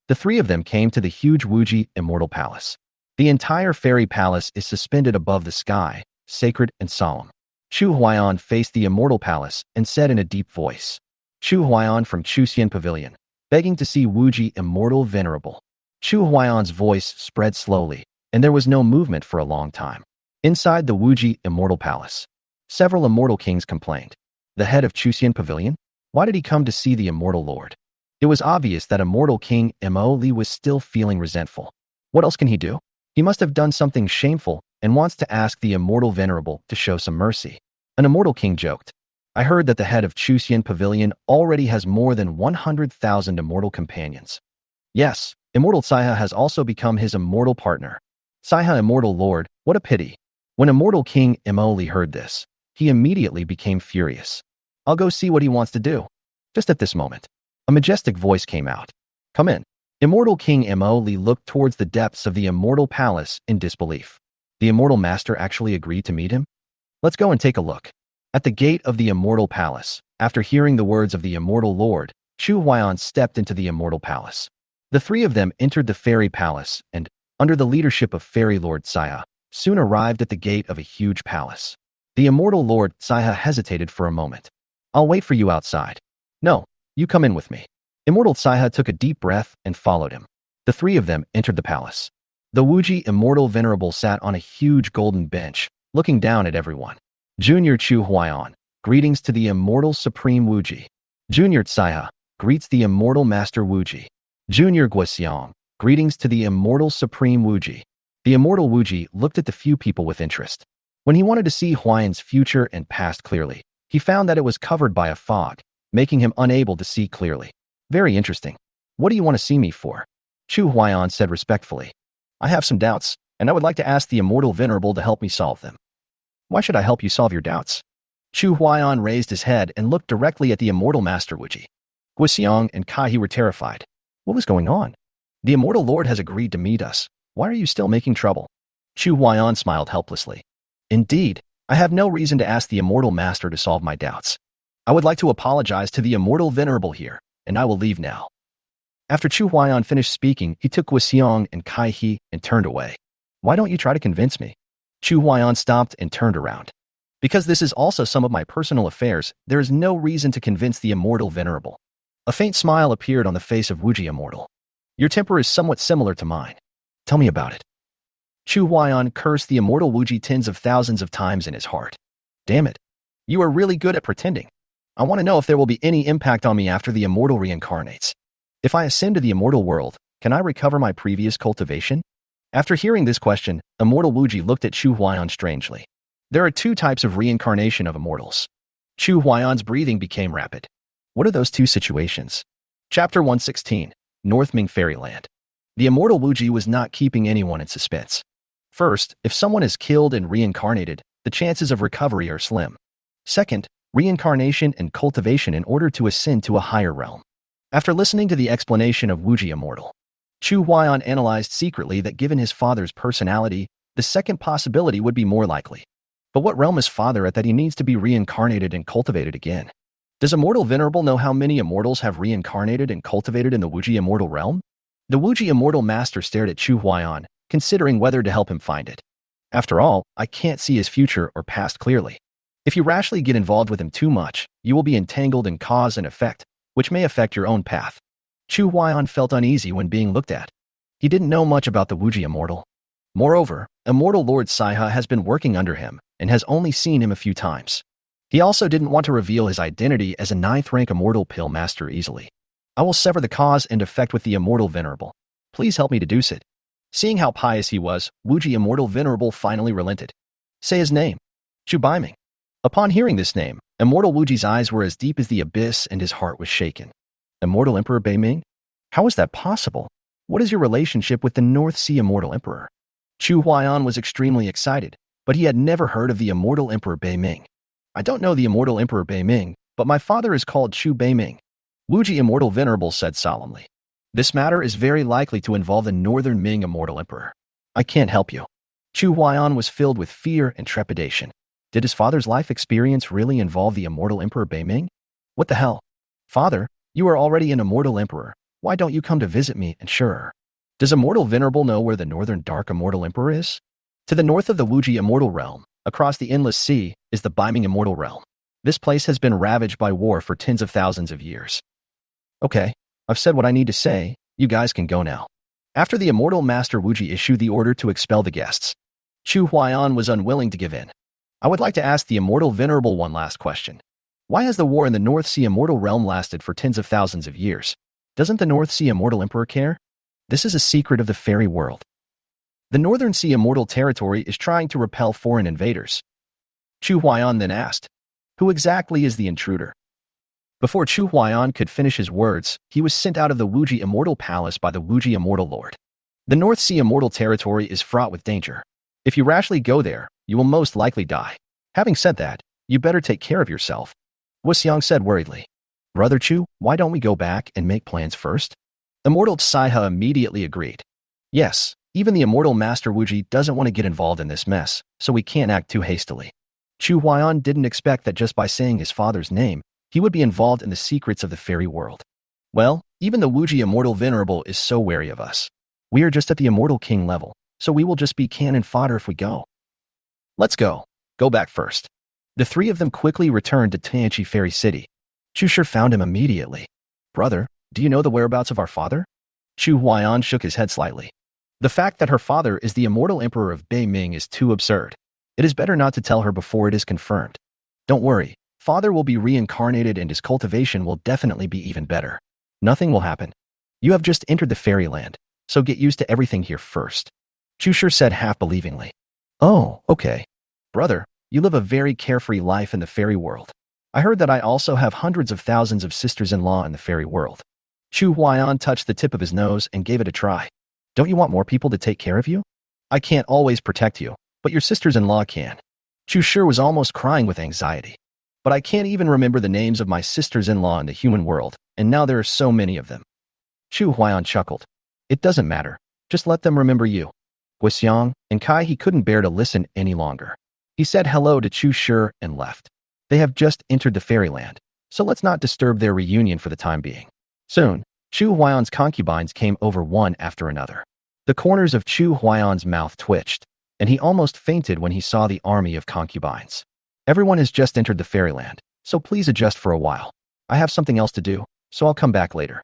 The three of them came to the huge Wuji Immortal Palace. The entire fairy palace is suspended above the sky, sacred and solemn. Chu Huaiyan faced the Immortal Palace and said in a deep voice, Chu Huaiyan from Chuxian Pavilion, begging to see Wuji Immortal Venerable. Chu Huaiyan's voice spread slowly, and there was no movement for a long time. Inside the Wuji Immortal Palace, several immortal kings complained. The head of Chuxian Pavilion? Why did he come to see the Immortal Lord? It was obvious that Immortal King Mo Li was still feeling resentful. What else can he do? He must have done something shameful and wants to ask the Immortal Venerable to show some mercy. An Immortal King joked. I heard that the head of Chuxian Pavilion already has more than 100,000 immortal companions. Yes, Immortal Xaiya has also become his immortal partner. Xaiya Immortal Lord, what a pity. When Immortal King Mo Li heard this, he immediately became furious. I'll go see what he wants to do. Just at this moment, a majestic voice came out. Come in. Immortal King Mo Li looked towards the depths of the Immortal Palace in disbelief. The Immortal Master actually agreed to meet him? Let's go and take a look. At the gate of the Immortal Palace, after hearing the words of the Immortal Lord, Chu Huaiyan stepped into the Immortal Palace. The three of them entered the Fairy Palace and, under the leadership of Fairy Lord Xaiya, soon arrived at the gate of a huge palace. The Immortal Lord Xaiya hesitated for a moment. I'll wait for you outside. No, you come in with me. Immortal Xaiya took a deep breath and followed him. The three of them entered the palace. The Wuji Immortal Venerable sat on a huge golden bench, looking down at everyone. Junior Chu Huaiyan, greetings to the Immortal Supreme Wuji. Junior Xaiya, greets the Immortal Master Wuji. Junior Guoxiang, greetings to the immortal Supreme Wuji. The immortal Wuji looked at the few people with interest. When he wanted to see Huayan's future and past clearly, he found that it was covered by a fog, making him unable to see clearly. Very interesting. What do you want to see me for? Chu Huayan said respectfully. I have some doubts, and I would like to ask the immortal venerable to help me solve them. Why should I help you solve your doubts? Chu Huayan raised his head and looked directly at the immortal master Wuji. Guoxiang and Kai were terrified. What was going on? The immortal lord has agreed to meet us. Why are you still making trouble? Chu Huayan smiled helplessly. Indeed, I have no reason to ask the immortal master to solve my doubts. I would like to apologize to the immortal venerable here, and I will leave now. After Chu Huayan finished speaking, he took Guoxiang and Kai and turned away. Why don't you try to convince me? Chu Huayan stopped and turned around. Because this is also some of my personal affairs, there is no reason to convince the immortal venerable. A faint smile appeared on the face of Wuji Immortal. Your temper is somewhat similar to mine. Tell me about it. Chu Huayan cursed the immortal Wuji tens of thousands of times in his heart. Damn it. You are really good at pretending. I want to know if there will be any impact on me after the immortal reincarnates. If I ascend to the immortal world, can I recover my previous cultivation? After hearing this question, immortal Wuji looked at Chu Huayan strangely. There are two types of reincarnation of immortals. Chu Huayan's breathing became rapid. What are those two situations? Chapter 116, North Ming Fairyland. The immortal Wuji was not keeping anyone in suspense. First, if someone is killed and reincarnated, the chances of recovery are slim. Second, reincarnation and cultivation in order to ascend to a higher realm. After listening to the explanation of Wuji Immortal, Chu Huayan analyzed secretly that given his father's personality, the second possibility would be more likely. But what realm is father at that he needs to be reincarnated and cultivated again? Does Immortal Venerable know how many immortals have reincarnated and cultivated in the Wuji Immortal realm? The Wuji Immortal Master stared at Chu Huayan, considering whether to help him find it. After all, I can't see his future or past clearly. If you rashly get involved with him too much, you will be entangled in cause and effect, which may affect your own path. Chu Huayan felt uneasy when being looked at. He didn't know much about the Wuji Immortal. Moreover, Immortal Lord Saiha has been working under him and has only seen him a few times. He also didn't want to reveal his identity as a 9th-rank Immortal Pill Master easily. I will sever the cause and effect with the Immortal Venerable. Please help me deduce it. Seeing how pious he was, Wuji Immortal Venerable finally relented. Say his name. Chu Baiming. Upon hearing this name, Immortal Wuji's eyes were as deep as the abyss and his heart was shaken. Immortal Emperor Baiming? How is that possible? What is your relationship with the North Sea Immortal Emperor? Chu Huayan was extremely excited, but he had never heard of the Immortal Emperor Baiming. I don't know the Immortal Emperor Baiming, but my father is called Chu Baiming. Wuji Immortal Venerable said solemnly. This matter is very likely to involve the Northern Ming Immortal Emperor. I can't help you. Chu Huayan was filled with fear and trepidation. Did his father's life experience really involve the Immortal Emperor Baiming? What the hell? Father, you are already an Immortal Emperor. Why don't you come to visit me and sure? Does Immortal Venerable know where the Northern Dark Immortal Emperor is? To the north of the Wuji Immortal Realm, across the Endless Sea, is the Baiming Immortal Realm. This place has been ravaged by war for tens of thousands of years. Okay, I've said what I need to say. You guys can go now. After the Immortal Master Wuji issued the order to expel the guests, Chu Huayan was unwilling to give in. I would like to ask the Immortal Venerable one last question. Why has the war in the North Sea Immortal Realm lasted for tens of thousands of years? Doesn't the North Sea Immortal Emperor care? This is a secret of the fairy world. The Northern Sea Immortal Territory is trying to repel foreign invaders. Chu Huayan then asked, who exactly is the intruder? Before Chu Huayan could finish his words, he was sent out of the Wuji Immortal Palace by the Wuji Immortal Lord. The North Sea Immortal Territory is fraught with danger. If you rashly go there, you will most likely die. Having said that, you better take care of yourself. Guoxiang said worriedly. Brother Chu, why don't we go back and make plans first? Immortal Saiha immediately agreed. Yes, even the Immortal Master Wuji doesn't want to get involved in this mess, so we can't act too hastily. Chu Huayan didn't expect that just by saying his father's name, he would be involved in the secrets of the fairy world. Well, even the Wuji Immortal Venerable is so wary of us. We are just at the Immortal King level, so we will just be cannon fodder if we go. Let's go. Go back first. The three of them quickly returned to Tianchi Fairy City. Chu Shi found him immediately. Brother, do you know the whereabouts of our father? Chu Huayan shook his head slightly. The fact that her father is the Immortal Emperor of Beiming is too absurd. It is better not to tell her before it is confirmed. Don't worry. Father will be reincarnated and his cultivation will definitely be even better. Nothing will happen. You have just entered the fairyland, so get used to everything here first. Chu Shi said half-believingly. Oh, okay. Brother, you live a very carefree life in the fairy world. I heard that I also have hundreds of thousands of sisters-in-law in the fairy world. Chu Huaiyan touched the tip of his nose and gave it a try. Don't you want more people to take care of you? I can't always protect you, but your sisters-in-law can. Chu Shi was almost crying with anxiety. But I can't even remember the names of my sisters-in-law in the human world, and now there are so many of them. Chu Huaiyan chuckled. It doesn't matter. Just let them remember you. Guixiang and Kai he couldn't bear to listen any longer. He said hello to Chu Shi and left. They have just entered the fairyland, so let's not disturb their reunion for the time being. Soon, Chu Huaiyan's concubines came over one after another. The corners of Chu Huaiyan's mouth twitched, and he almost fainted when he saw the army of concubines. Everyone has just entered the fairyland, so please adjust for a while. I have something else to do, so I'll come back later.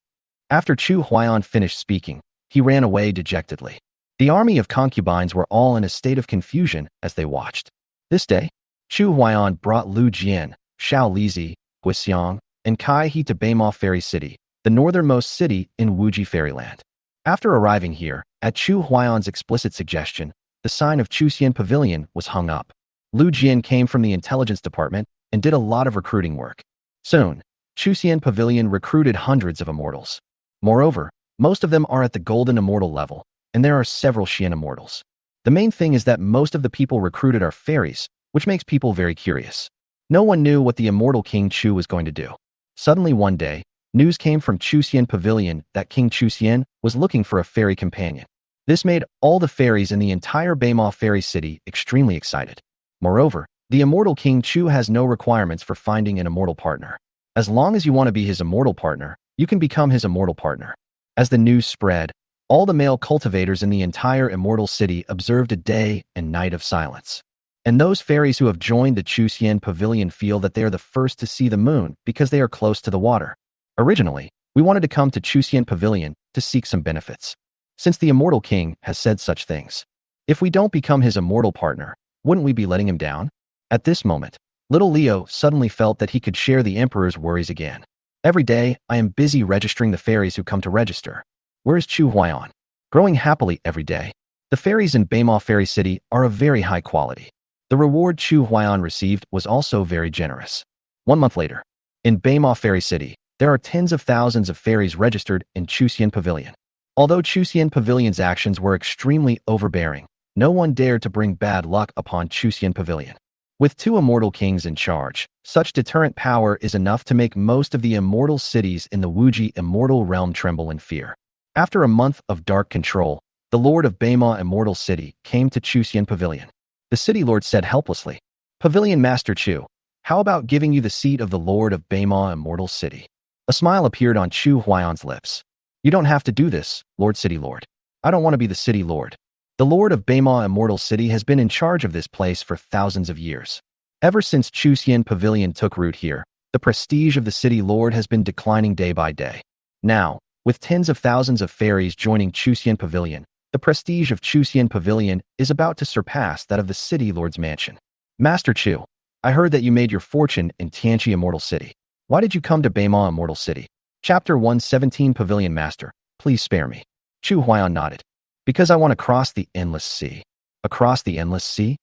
After Chu Huaiyan finished speaking, he ran away dejectedly. The army of concubines were all in a state of confusion as they watched. This day, Chu Huaiyan brought Lu Jian, Xiao Lizi, Guixiang, and Kai He to Baima Fairy City, the northernmost city in Wuji Fairyland. After arriving here, at Chu Huaiyan's explicit suggestion, the sign of Chuxian Pavilion was hung up. Lu Jian came from the intelligence department and did a lot of recruiting work. Soon, Chuxian Pavilion recruited hundreds of immortals. Moreover, most of them are at the golden immortal level, and there are several Xian immortals. The main thing is that most of the people recruited are fairies, which makes people very curious. No one knew what the immortal King Chu was going to do. Suddenly one day, news came from Chuxian Pavilion that King Chuxian was looking for a fairy companion. This made all the fairies in the entire Baima Fairy City extremely excited. Moreover, the immortal King Chu has no requirements for finding an immortal partner. As long as you want to be his immortal partner, you can become his immortal partner. As the news spread, all the male cultivators in the entire immortal city observed a day and night of silence. And those fairies who have joined the Chuxian Pavilion feel that they are the first to see the moon because they are close to the water. Originally, we wanted to come to Chuxian Pavilion to seek some benefits. Since the immortal king has said such things, if we don't become his immortal partner, wouldn't we be letting him down? At this moment, little Leo suddenly felt that he could share the emperor's worries again. Every day, I am busy registering the fairies who come to register. Where is Chu Huaiyan? Growing happily every day. The fairies in Baima Fairy City are of very high quality. The reward Chu Huaiyan received was also very generous. 1 month later, in Baima Fairy City, there are tens of thousands of fairies registered in Chuxian Pavilion. Although Chuxian Pavilion's actions were extremely overbearing, no one dared to bring bad luck upon Chuxian Pavilion. With 2 immortal kings in charge, such deterrent power is enough to make most of the immortal cities in the Wuji immortal realm tremble in fear. After a month of dark control, the Lord of Baima Immortal City came to Chuxian Pavilion. The city lord said helplessly, "Pavilion Master Chu, how about giving you the seat of the Lord of Baima Immortal City?" A smile appeared on Chu Huaiyan's lips. "You don't have to do this, Lord City Lord. I don't want to be the city lord. The Lord of Baima Immortal City has been in charge of this place for thousands of years. Ever since Chuxian Pavilion took root here, the prestige of the city lord has been declining day by day. Now, with tens of thousands of fairies joining Chuxian Pavilion, the prestige of Chuxian Pavilion is about to surpass that of the city lord's mansion. Master Chu, I heard that you made your fortune in Tianqi Immortal City. Why did you come to Baima Immortal City? Chapter 117 Pavilion Master, please spare me." Chu Huaiyan nodded. "Because I want to cross the endless sea." "Across the endless sea?"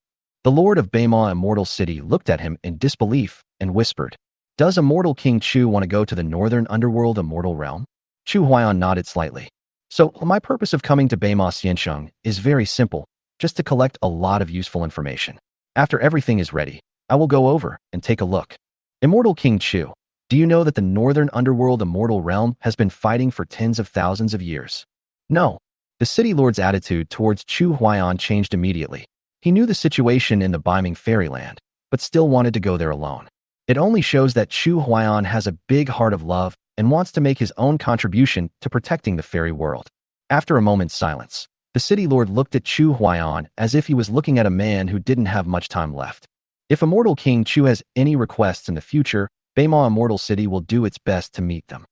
The Lord of Baima Immortal City looked at him in disbelief and whispered, "Does Immortal King Chu want to go to the northern underworld immortal realm?" Chu Huaiyan nodded slightly. "So, my purpose of coming to Baima Xiansheng is very simple, just to collect a lot of useful information. After everything is ready, I will go over and take a look. Immortal King Chu, do you know that the northern underworld immortal realm has been fighting for tens of thousands of years?" "No." The city lord's attitude towards Chu Huaiyan changed immediately. He knew the situation in the Beiming Fairyland, but still wanted to go there alone. It only shows that Chu Huaiyan has a big heart of love and wants to make his own contribution to protecting the fairy world. After a moment's silence, the city lord looked at Chu Huaiyan as if he was looking at a man who didn't have much time left. If Immortal King Chu has any requests in the future, Baima Immortal City will do its best to meet them.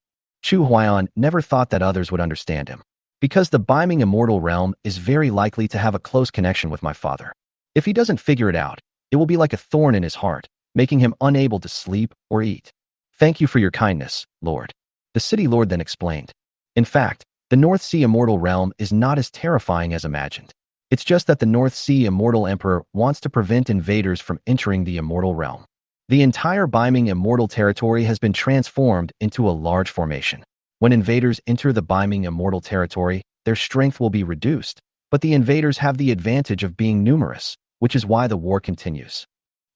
Chu Huaiyan never thought that others would understand him. Because the Beiming Immortal Realm is very likely to have a close connection with my father. If he doesn't figure it out, it will be like a thorn in his heart, making him unable to sleep or eat. "Thank you for your kindness, Lord." The city lord then explained. In fact, The North Sea Immortal Realm is not as terrifying as imagined. It's just that the North Sea Immortal Emperor wants to prevent invaders from entering the Immortal Realm. The entire Biming Immortal territory has been transformed into a large formation. When invaders enter the Biming Immortal territory, their strength will be reduced, but the invaders have the advantage of being numerous, which is why the war continues.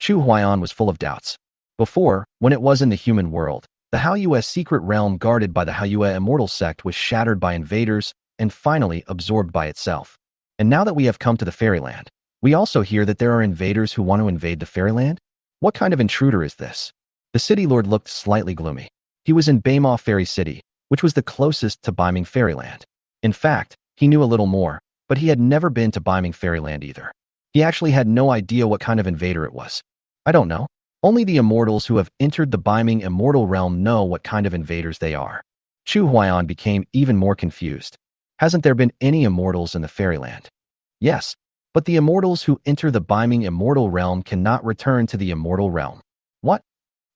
Chu Huaiyan was full of doubts. Before, when it was in the human world, the Haoyue secret realm guarded by the Haoyue Immortal sect was shattered by invaders and finally absorbed by itself. And now that we have come to the fairyland, we also hear that there are invaders who want to invade the fairyland? What kind of intruder is this? The city lord looked slightly gloomy. He was in Baima Fairy City, which was the closest to Biming Fairyland. In fact, he knew a little more, but he had never been to Biming Fairyland either. He actually had no idea what kind of invader it was. I don't know. Only the immortals who have entered the Biming Immortal Realm know what kind of invaders they are. Chu Huaiyan became even more confused. Hasn't there been any immortals in the fairyland? Yes, but the immortals who enter the Biming Immortal Realm cannot return to the Immortal Realm. What?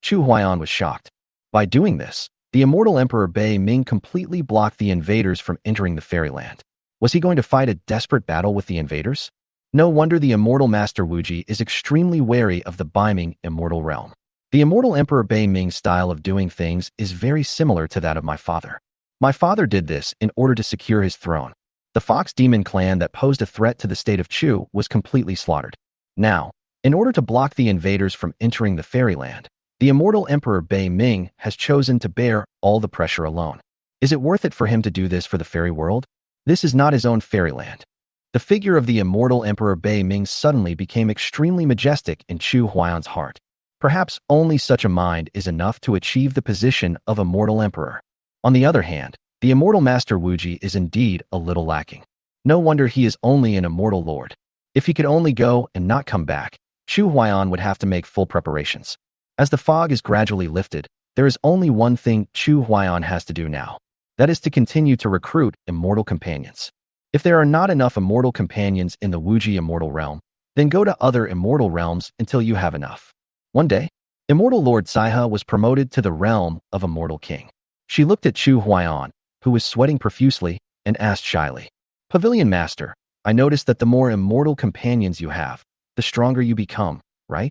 Chu Huaiyan was shocked. By doing this, the Immortal Emperor Bei Ming completely blocked the invaders from entering the fairyland. Was he going to fight a desperate battle with the invaders? No wonder the Immortal Master Wuji is extremely wary of the Biming Immortal Realm. The Immortal Emperor Bei Ming's style of doing things is very similar to that of my father. My father did this in order to secure his throne. The Fox Demon clan that posed a threat to the state of Chu was completely slaughtered. Now, in order to block the invaders from entering the fairyland, the Immortal Emperor Bei Ming has chosen to bear all the pressure alone. Is it worth it for him to do this for the fairy world? This is not his own fairyland. The figure of the Immortal Emperor Bei Ming suddenly became extremely majestic in Chu Huaiyan's heart. Perhaps only such a mind is enough to achieve the position of Immortal Emperor. On the other hand, the Immortal Master Wuji is indeed a little lacking. No wonder he is only an Immortal Lord. If he could only go and not come back, Chu Huaiyan would have to make full preparations. As the fog is gradually lifted, there is only one thing Chu Huaiyan has to do now. That is to continue to recruit immortal companions. If there are not enough immortal companions in the Wuji Immortal Realm, then go to other immortal realms until you have enough. One day, Immortal Lord Saiha was promoted to the realm of Immortal King. She looked at Chu Huaiyan, who was sweating profusely, and asked shyly, "Pavilion Master, I noticed that the more immortal companions you have, the stronger you become, right?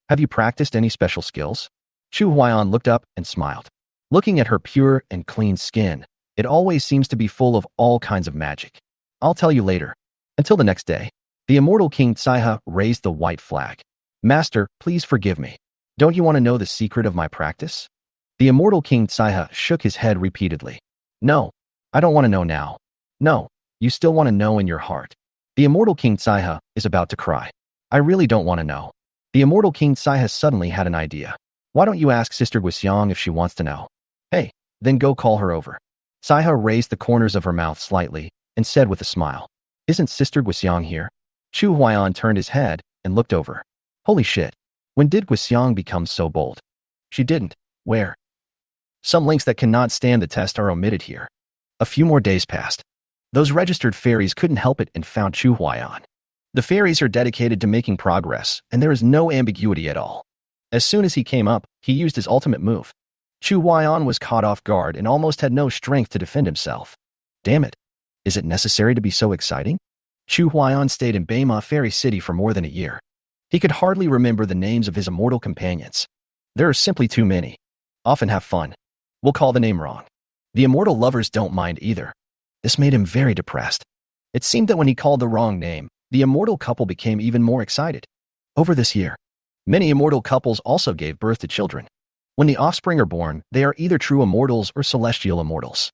Have you practiced any special skills?" Chu Huaiyan looked up and smiled. Looking at her pure and clean skin, it always seems to be full of all kinds of magic. I'll tell you later. Until the next day, the Immortal King Saiha raised the white flag. "Master, please forgive me. Don't you want to know the secret of my practice?" The Immortal King Saiha shook his head repeatedly. "No, I don't want to know now. No, you still want to know in your heart." The Immortal King Saiha is about to cry. "I really don't want to know." The Immortal King Saiha suddenly had an idea. "Why don't you ask Sister Guxiang if she wants to know?" "Hey, then go call her over." Saiha raised the corners of her mouth slightly and said with a smile, "Isn't Sister Guxiang here?" Chu Huaiyan turned his head and looked over. Holy shit. When did Guxiang become so bold? She didn't. Where? Some links that cannot stand the test are omitted here. A few more days passed. Those registered fairies couldn't help it and found Chu Huaiyan. The fairies are dedicated to making progress, and there is no ambiguity at all. As soon as he came up, he used his ultimate move. Chu Huaiyan was caught off guard and almost had no strength to defend himself. Damn it. Is it necessary to be so exciting? Chu Huaiyan stayed in Baima Fairy City for more than a year. He could hardly remember the names of his immortal companions. There are simply too many. Often have fun. We'll call the name wrong. The immortal lovers don't mind either. This made him very depressed. It seemed that when he called the wrong name, the immortal couple became even more excited. Over this year, many immortal couples also gave birth to children. When the offspring are born, they are either true immortals or celestial immortals.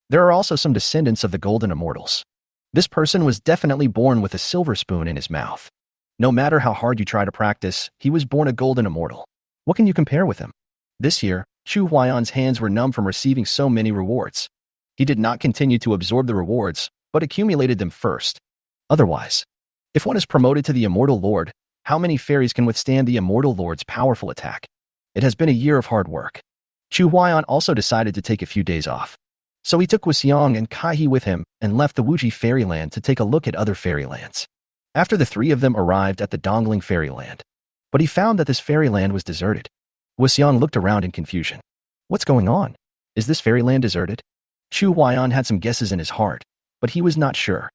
There are also some descendants of the golden immortals. This person was definitely born with a silver spoon in his mouth. No matter how hard you try to practice, he was born a golden immortal. What can you compare with him? This year, Chu Huaiyan's hands were numb from receiving so many rewards. He did not continue to absorb the rewards, but accumulated them first. Otherwise, if one is promoted to the Immortal Lord, how many fairies can withstand the Immortal Lord's powerful attack? It has been a year of hard work. Chu Huaiyan also decided to take a few days off. So he took Guxiang and Kaihe with him and left the Wuji Fairyland to take a look at other fairylands. After the three of them arrived at the Dongling Fairyland. But he found that this fairyland was deserted. Guxiang looked around in confusion. What's going on? Is this fairyland deserted? Chu Huaiyan had some guesses in his heart, but he was not sure.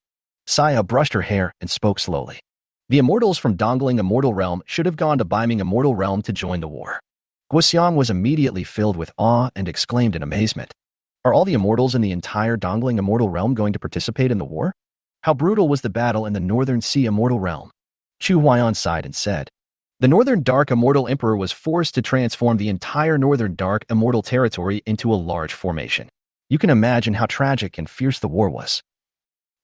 Saya brushed her hair and spoke slowly. The immortals from Dongling Immortal Realm should have gone to Biming Immortal Realm to join the war. Guoxiang was immediately filled with awe and exclaimed in amazement. Are all the immortals in the entire Dongling Immortal Realm going to participate in the war? How brutal was the battle in the Northern Sea Immortal Realm? Chu Huaiyan sighed and said, the Northern Dark Immortal Emperor was forced to transform the entire Northern Dark Immortal territory into a large formation. You can imagine how tragic and fierce the war was.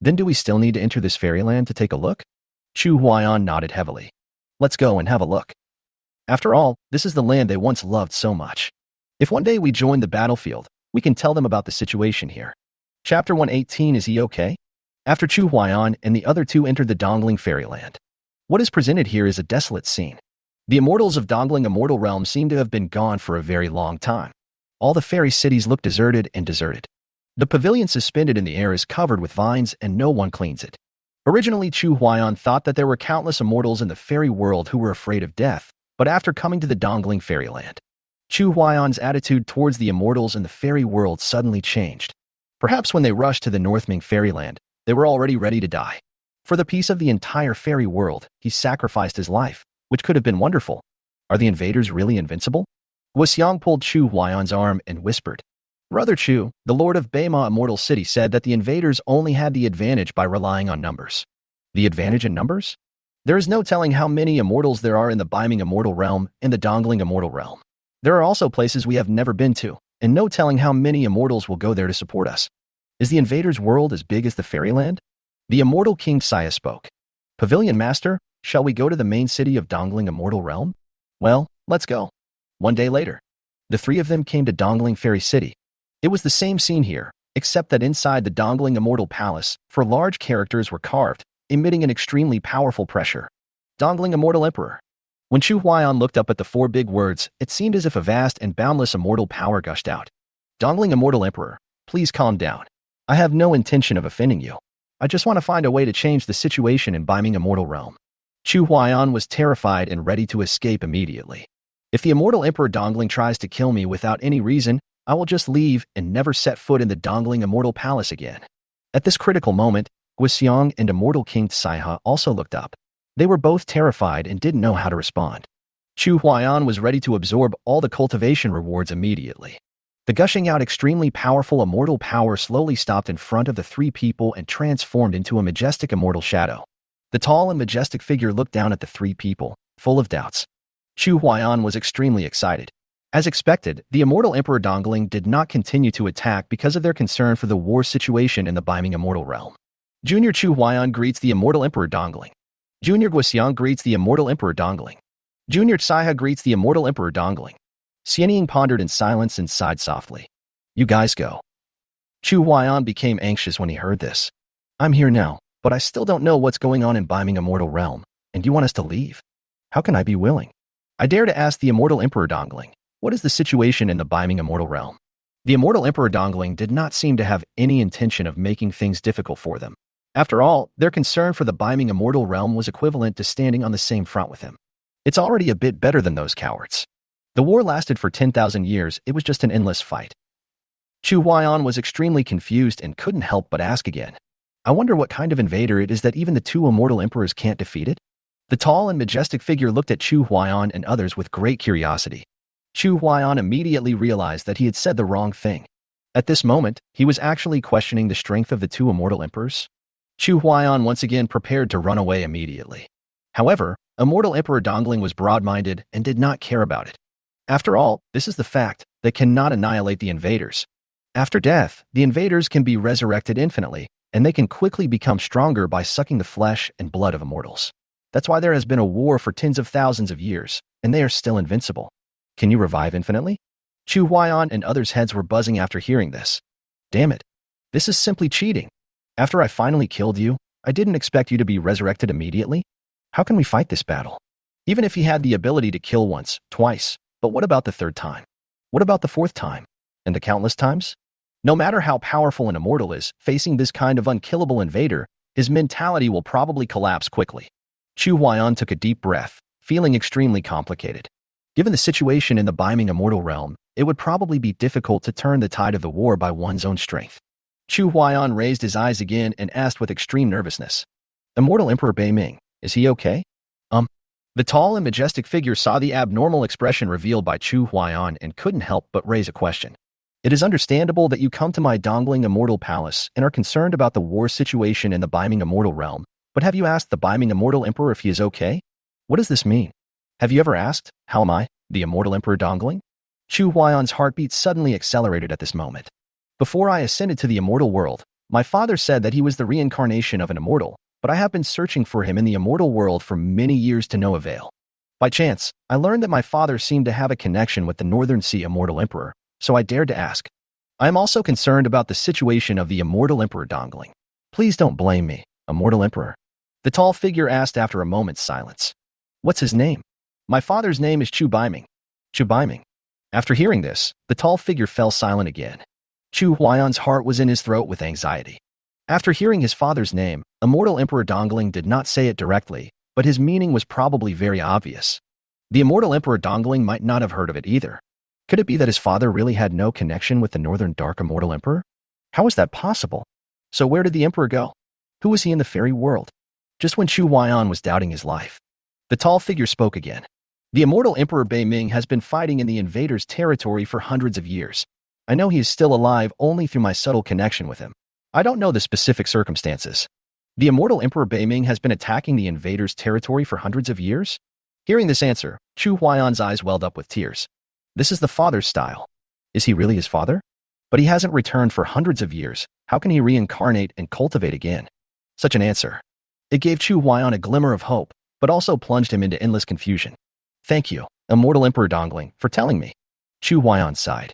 Then do we still need to enter this fairyland to take a look? Chu Huaiyan nodded heavily. Let's go and have a look. After all, this is the land they once loved so much. If one day we join the battlefield, we can tell them about the situation here. Chapter 118. Is he okay? After Chu Huaiyan and the other two entered the Dongling Fairyland, what is presented here is a desolate scene. The immortals of Dongling Immortal Realm seem to have been gone for a very long time. All the fairy cities look deserted and deserted. The pavilion suspended in the air is covered with vines and no one cleans it. Originally, Chu Huaiyan thought that there were countless immortals in the fairy world who were afraid of death, but after coming to the Dongling Fairyland, Chu Huaiyan's attitude towards the immortals in the fairy world suddenly changed. Perhaps when they rushed to the Northming Fairyland, they were already ready to die. For the peace of the entire fairy world, he sacrificed his life, which could have been wonderful. Are the invaders really invincible? Guoxiang pulled Chu Huaiyan's arm and whispered. Brother Chu, the Lord of Beima Immortal City, said that the invaders only had the advantage by relying on numbers. The advantage in numbers? There is no telling how many immortals there are in the Biming Immortal Realm and the Dongling Immortal Realm. There are also places we have never been to, and no telling how many immortals will go there to support us. Is the invaders' world as big as the fairyland? The immortal King Saya spoke. Pavilion Master, shall we go to the main city of Dongling Immortal Realm? Well, let's go. One day later, the three of them came to Dongling Fairy City. It was the same scene here, except that inside the Dongling Immortal Palace, 4 large characters were carved, emitting an extremely powerful pressure. Dongling Immortal Emperor. When Chu Huaiyan looked up at the 4 big words, it seemed as if a vast and boundless immortal power gushed out. Dongling Immortal Emperor, please calm down. I have no intention of offending you. I just want to find a way to change the situation in Biming Immortal Realm. Chu Huaiyan was terrified and ready to escape immediately. If the Immortal Emperor Dongling tries to kill me without any reason, I will just leave and never set foot in the Dongling Immortal Palace again. At this critical moment, Guoxiang and Immortal King Tsaiha also looked up. They were both terrified and didn't know how to respond. Chu Huaiyan was ready to absorb all the cultivation rewards immediately. The gushing out extremely powerful immortal power slowly stopped in front of the 3 people and transformed into a majestic immortal shadow. The tall and majestic figure looked down at the 3 people, full of doubts. Chu Huaiyan was extremely excited. As expected, the Immortal Emperor Dongling did not continue to attack because of their concern for the war situation in the Biming Immortal Realm. Junior Chu Huaiyan greets the Immortal Emperor Dongling. Junior Guoxiang greets the Immortal Emperor Dongling. Junior Tsaiha greets the Immortal Emperor Dongling. Xianying pondered in silence and sighed softly. You guys go. Chu Huaiyan became anxious when he heard this. I'm here now, but I still don't know what's going on in Biming Immortal Realm, and you want us to leave? How can I be willing? I dare to ask the Immortal Emperor Dongling, what is the situation in the Biming Immortal Realm? The Immortal Emperor Dongling did not seem to have any intention of making things difficult for them. After all, their concern for the Biming Immortal Realm was equivalent to standing on the same front with him. It's already a bit better than those cowards. The war lasted for 10,000 years, it was just an endless fight. Chu Huaiyan was extremely confused and couldn't help but ask again. I wonder what kind of invader it is that even the 2 immortal emperors can't defeat it? The tall and majestic figure looked at Chu Huaiyan and others with great curiosity. Chu Huaiyan immediately realized that he had said the wrong thing. At this moment, he was actually questioning the strength of the 2 immortal emperors. Chu Huaiyan once again prepared to run away immediately. However, Immortal Emperor Dongling was broad-minded and did not care about it. After all, this is the fact, they cannot annihilate the invaders. After death, the invaders can be resurrected infinitely, and they can quickly become stronger by sucking the flesh and blood of immortals. That's why there has been a war for tens of thousands of years, and they are still invincible. Can you revive infinitely? Chu Huaiyan and others' heads were buzzing after hearing this. Damn it. This is simply cheating. After I finally killed you, I didn't expect you to be resurrected immediately. How can we fight this battle? Even if he had the ability to kill once, twice, but what about the 3rd time? What about the 4th time? And the countless times? No matter how powerful an immortal is, facing this kind of unkillable invader, his mentality will probably collapse quickly. Chu Huaiyan took a deep breath, feeling extremely complicated. Given the situation in the Biming Immortal Realm, it would probably be difficult to turn the tide of the war by one's own strength. Chu Huaiyan raised his eyes again and asked with extreme nervousness. Immortal Emperor Bei Ming, is he okay? The tall and majestic figure saw the abnormal expression revealed by Chu Huaiyan and couldn't help but raise a question. It is understandable that you come to my Dongling Immortal Palace and are concerned about the war situation in the Beiming Immortal Realm, but have you asked the Beiming Immortal Emperor if he is okay? What does this mean? Have you ever asked, how am I, the Immortal Emperor Dongling? Chu Huaiyan's heartbeat suddenly accelerated at this moment. Before I ascended to the immortal world, my father said that he was the reincarnation of an immortal, but I have been searching for him in the immortal world for many years to no avail. By chance, I learned that my father seemed to have a connection with the Northern Sea Immortal Emperor, so I dared to ask. I am also concerned about the situation of the Immortal Emperor Dongling. Please don't blame me, Immortal Emperor. The tall figure asked after a moment's silence. What's his name? My father's name is Chu Beiming. Chu Beiming. After hearing this, the tall figure fell silent again. Chu Huaiyan's heart was in his throat with anxiety. After hearing his father's name, Immortal Emperor Dongling did not say it directly, but his meaning was probably very obvious. The Immortal Emperor Dongling might not have heard of it either. Could it be that his father really had no connection with the Northern Dark Immortal Emperor? How is that possible? So where did the Emperor go? Who was he in the fairy world? Just when Chu Huaiyan was doubting his life, the tall figure spoke again. The Immortal Emperor Bei Ming has been fighting in the invaders' territory for hundreds of years. I know he is still alive only through my subtle connection with him. I don't know the specific circumstances. The Immortal Emperor Bei Ming has been attacking the invaders' territory for hundreds of years? Hearing this answer, Chu Huaiyan's eyes welled up with tears. This is the father's style. Is he really his father? But he hasn't returned for hundreds of years. How can he reincarnate and cultivate again? Such an answer. It gave Chu Huaiyan a glimmer of hope, but also plunged him into endless confusion. Thank you, Immortal Emperor Dongling, for telling me. Chu Huaiyan sighed.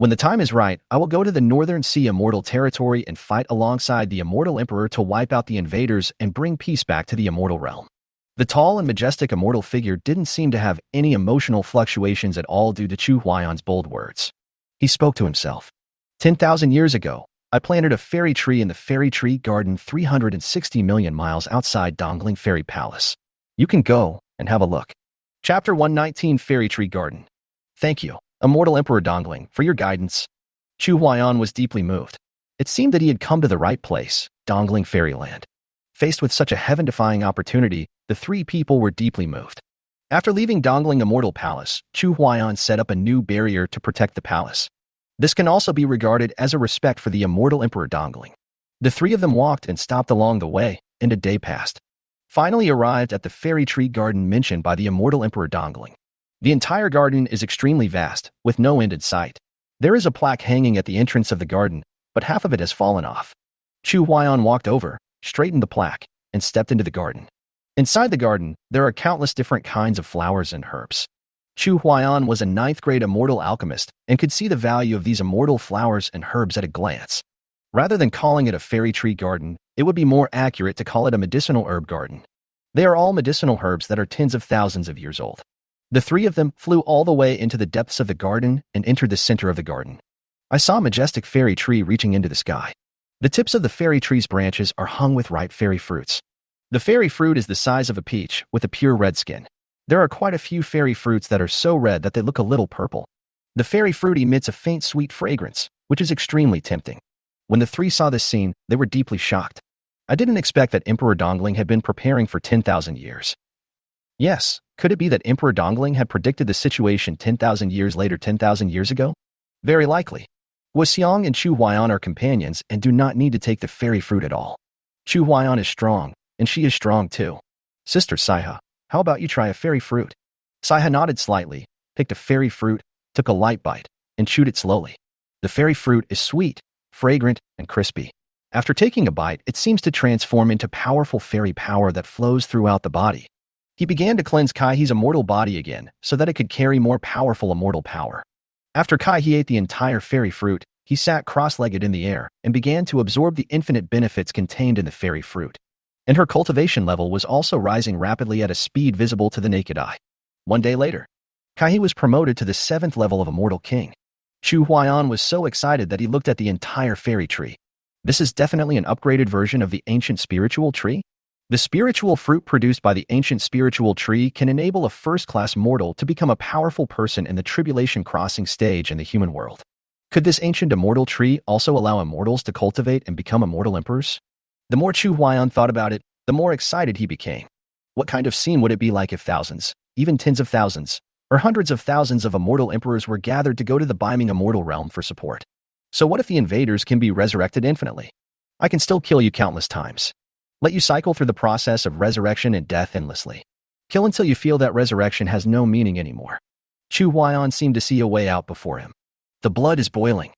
When the time is right, I will go to the Northern Sea Immortal Territory and fight alongside the Immortal Emperor to wipe out the invaders and bring peace back to the Immortal Realm. The tall and majestic immortal figure didn't seem to have any emotional fluctuations at all due to Chu Huaiyan's bold words. He spoke to himself. 10,000 years ago, I planted a fairy tree in the Fairy Tree Garden 360 million miles outside Dongling Fairy Palace. You can go and have a look. Chapter 119 Fairy Tree Garden. Thank you, Immortal Emperor Dongling, for your guidance. Chu Huaiyan was deeply moved. It seemed that he had come to the right place, Dongling Fairyland. Faced with such a heaven-defying opportunity, the three people were deeply moved. After leaving Dongling Immortal Palace, Chu Huaiyan set up a new barrier to protect the palace. This can also be regarded as a respect for the Immortal Emperor Dongling. The three of them walked and stopped along the way, and a day passed. Finally arrived at the Fairy Tree Garden mentioned by the Immortal Emperor Dongling. The entire garden is extremely vast, with no end in sight. There is a plaque hanging at the entrance of the garden, but half of it has fallen off. Chu Huaiyan walked over, straightened the plaque, and stepped into the garden. Inside the garden, there are countless different kinds of flowers and herbs. Chu Huaiyan was a 9th-grade immortal alchemist and could see the value of these immortal flowers and herbs at a glance. Rather than calling it a fairy tree garden, it would be more accurate to call it a medicinal herb garden. They are all medicinal herbs that are tens of thousands of years old. The three of them flew all the way into the depths of the garden and entered the center of the garden. I saw a majestic fairy tree reaching into the sky. The tips of the fairy tree's branches are hung with ripe fairy fruits. The fairy fruit is the size of a peach, with a pure red skin. There are quite a few fairy fruits that are so red that they look a little purple. The fairy fruit emits a faint sweet fragrance, which is extremely tempting. When the three saw this scene, they were deeply shocked. I didn't expect that Emperor Dongling had been preparing for 10,000 years. Yes, could it be that Emperor Dongling had predicted the situation 10,000 years later 10,000 years ago? Very likely. Xiang and Chu Huaiyan are companions and do not need to take the fairy fruit at all. Chu Huaiyan is strong, and she is strong too. Sister Saiha, how about you try a fairy fruit? Saiha nodded slightly, picked a fairy fruit, took a light bite, and chewed it slowly. The fairy fruit is sweet, fragrant, and crispy. After taking a bite, it seems to transform into powerful fairy power that flows throughout the body. He began to cleanse Kaihe's immortal body again so that it could carry more powerful immortal power. After Kaihe ate the entire fairy fruit, he sat cross-legged in the air and began to absorb the infinite benefits contained in the fairy fruit. And her cultivation level was also rising rapidly at a speed visible to the naked eye. One day later, Kaihe was promoted to the 7th level of Immortal King. Chu Huaiyan was so excited that he looked at the entire fairy tree. This is definitely an upgraded version of the ancient spiritual tree. The spiritual fruit produced by the ancient spiritual tree can enable a first-class mortal to become a powerful person in the tribulation crossing stage in the human world. Could this ancient immortal tree also allow immortals to cultivate and become immortal emperors? The more Chu Huaiyan thought about it, the more excited he became. What kind of scene would it be like if thousands, even tens of thousands, or hundreds of thousands of immortal emperors were gathered to go to the Beiming immortal realm for support? So what if the invaders can be resurrected infinitely? I can still kill you countless times. Let you cycle through the process of resurrection and death endlessly. Kill until you feel that resurrection has no meaning anymore. Chu Huaiyan seemed to see a way out before him. The blood is boiling.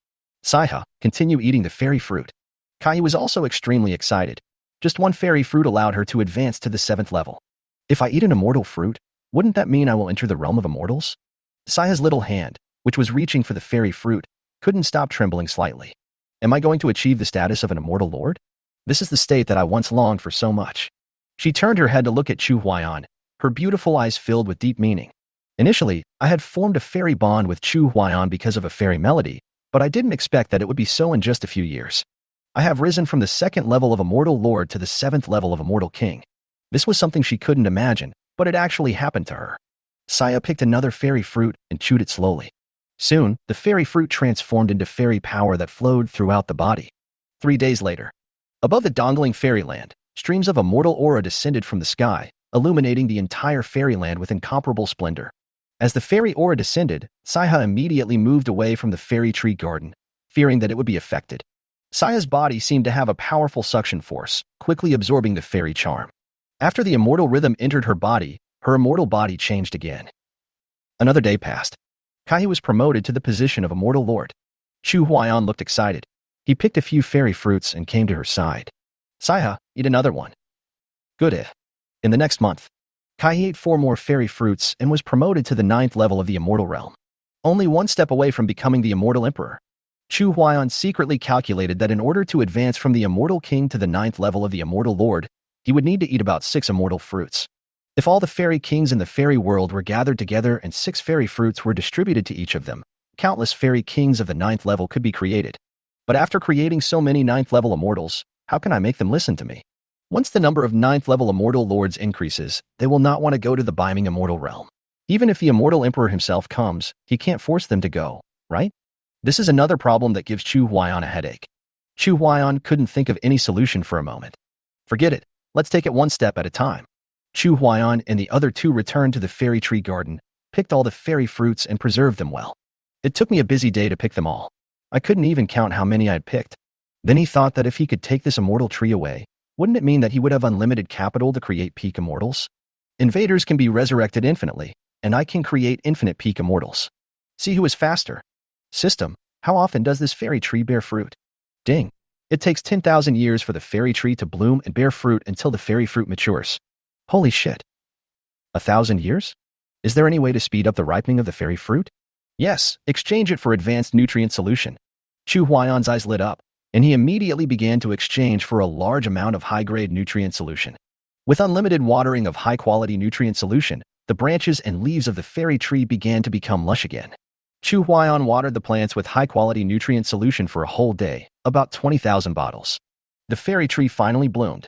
Saiha, continue eating the fairy fruit. Kai was also extremely excited. Just one fairy fruit allowed her to advance to the 7th level. If I eat an immortal fruit, wouldn't that mean I will enter the realm of immortals? Saiha's little hand, which was reaching for the fairy fruit, couldn't stop trembling slightly. Am I going to achieve the status of an immortal lord? This is the state that I once longed for so much. She turned her head to look at Chu Huaiyan, her beautiful eyes filled with deep meaning. Initially, I had formed a fairy bond with Chu Huaiyan because of a fairy melody, but I didn't expect that it would be so in just a few years. I have risen from the 2nd level of Immortal Lord to the 7th level of Immortal King. This was something she couldn't imagine, but it actually happened to her. Saya picked another fairy fruit and chewed it slowly. Soon, the fairy fruit transformed into fairy power that flowed throughout the body. 3 days later, above the dangling fairyland, streams of immortal aura descended from the sky, illuminating the entire fairyland with incomparable splendor. As the fairy aura descended, Saiha immediately moved away from the fairy tree garden, fearing that it would be affected. Saya's body seemed to have a powerful suction force, quickly absorbing the fairy charm. After the immortal rhythm entered her immortal body changed again. Another day passed. Kai was promoted to the position of Immortal Lord. Chu Huaiyan looked excited. He picked a few fairy fruits and came to her side. Saiha, eat another one. Good. In the next month, Kai ate 4 more fairy fruits and was promoted to the 9th level of the Immortal Realm. Only one step away from becoming the Immortal Emperor. Chu Huaiyan secretly calculated that in order to advance from the Immortal King to the 9th level of the Immortal Lord, he would need to eat about 6 immortal fruits. If all the fairy kings in the fairy world were gathered together and 6 fairy fruits were distributed to each of them, countless fairy kings of the 9th level could be created. But after creating so many 9th level immortals, how can I make them listen to me? Once the number of 9th level immortal lords increases, they will not want to go to the Beiming immortal realm. Even if the immortal emperor himself comes, he can't force them to go, right? This is another problem that gives Chu Huaiyan a headache. Chu Huaiyan couldn't think of any solution for a moment. Forget it. Let's take it one step at a time. Chu Huaiyan and the other 2 returned to the fairy tree garden, picked all the fairy fruits and preserved them well. It took me a busy day to pick them all. I couldn't even count how many I had picked. Then he thought that if he could take this immortal tree away, wouldn't it mean that he would have unlimited capital to create peak immortals? Invaders can be resurrected infinitely, and I can create infinite peak immortals. See who is faster. System, how often does this fairy tree bear fruit? Ding. It takes 10,000 years for the fairy tree to bloom and bear fruit until the fairy fruit matures. Holy shit. 1,000 years? Is there any way to speed up the ripening of the fairy fruit? Yes, exchange it for advanced nutrient solution. Chu Huaiyan's eyes lit up, and he immediately began to exchange for a large amount of high-grade nutrient solution. With unlimited watering of high-quality nutrient solution, the branches and leaves of the fairy tree began to become lush again. Chu Huaiyan watered the plants with high-quality nutrient solution for a whole day, about 20,000 bottles. The fairy tree finally bloomed.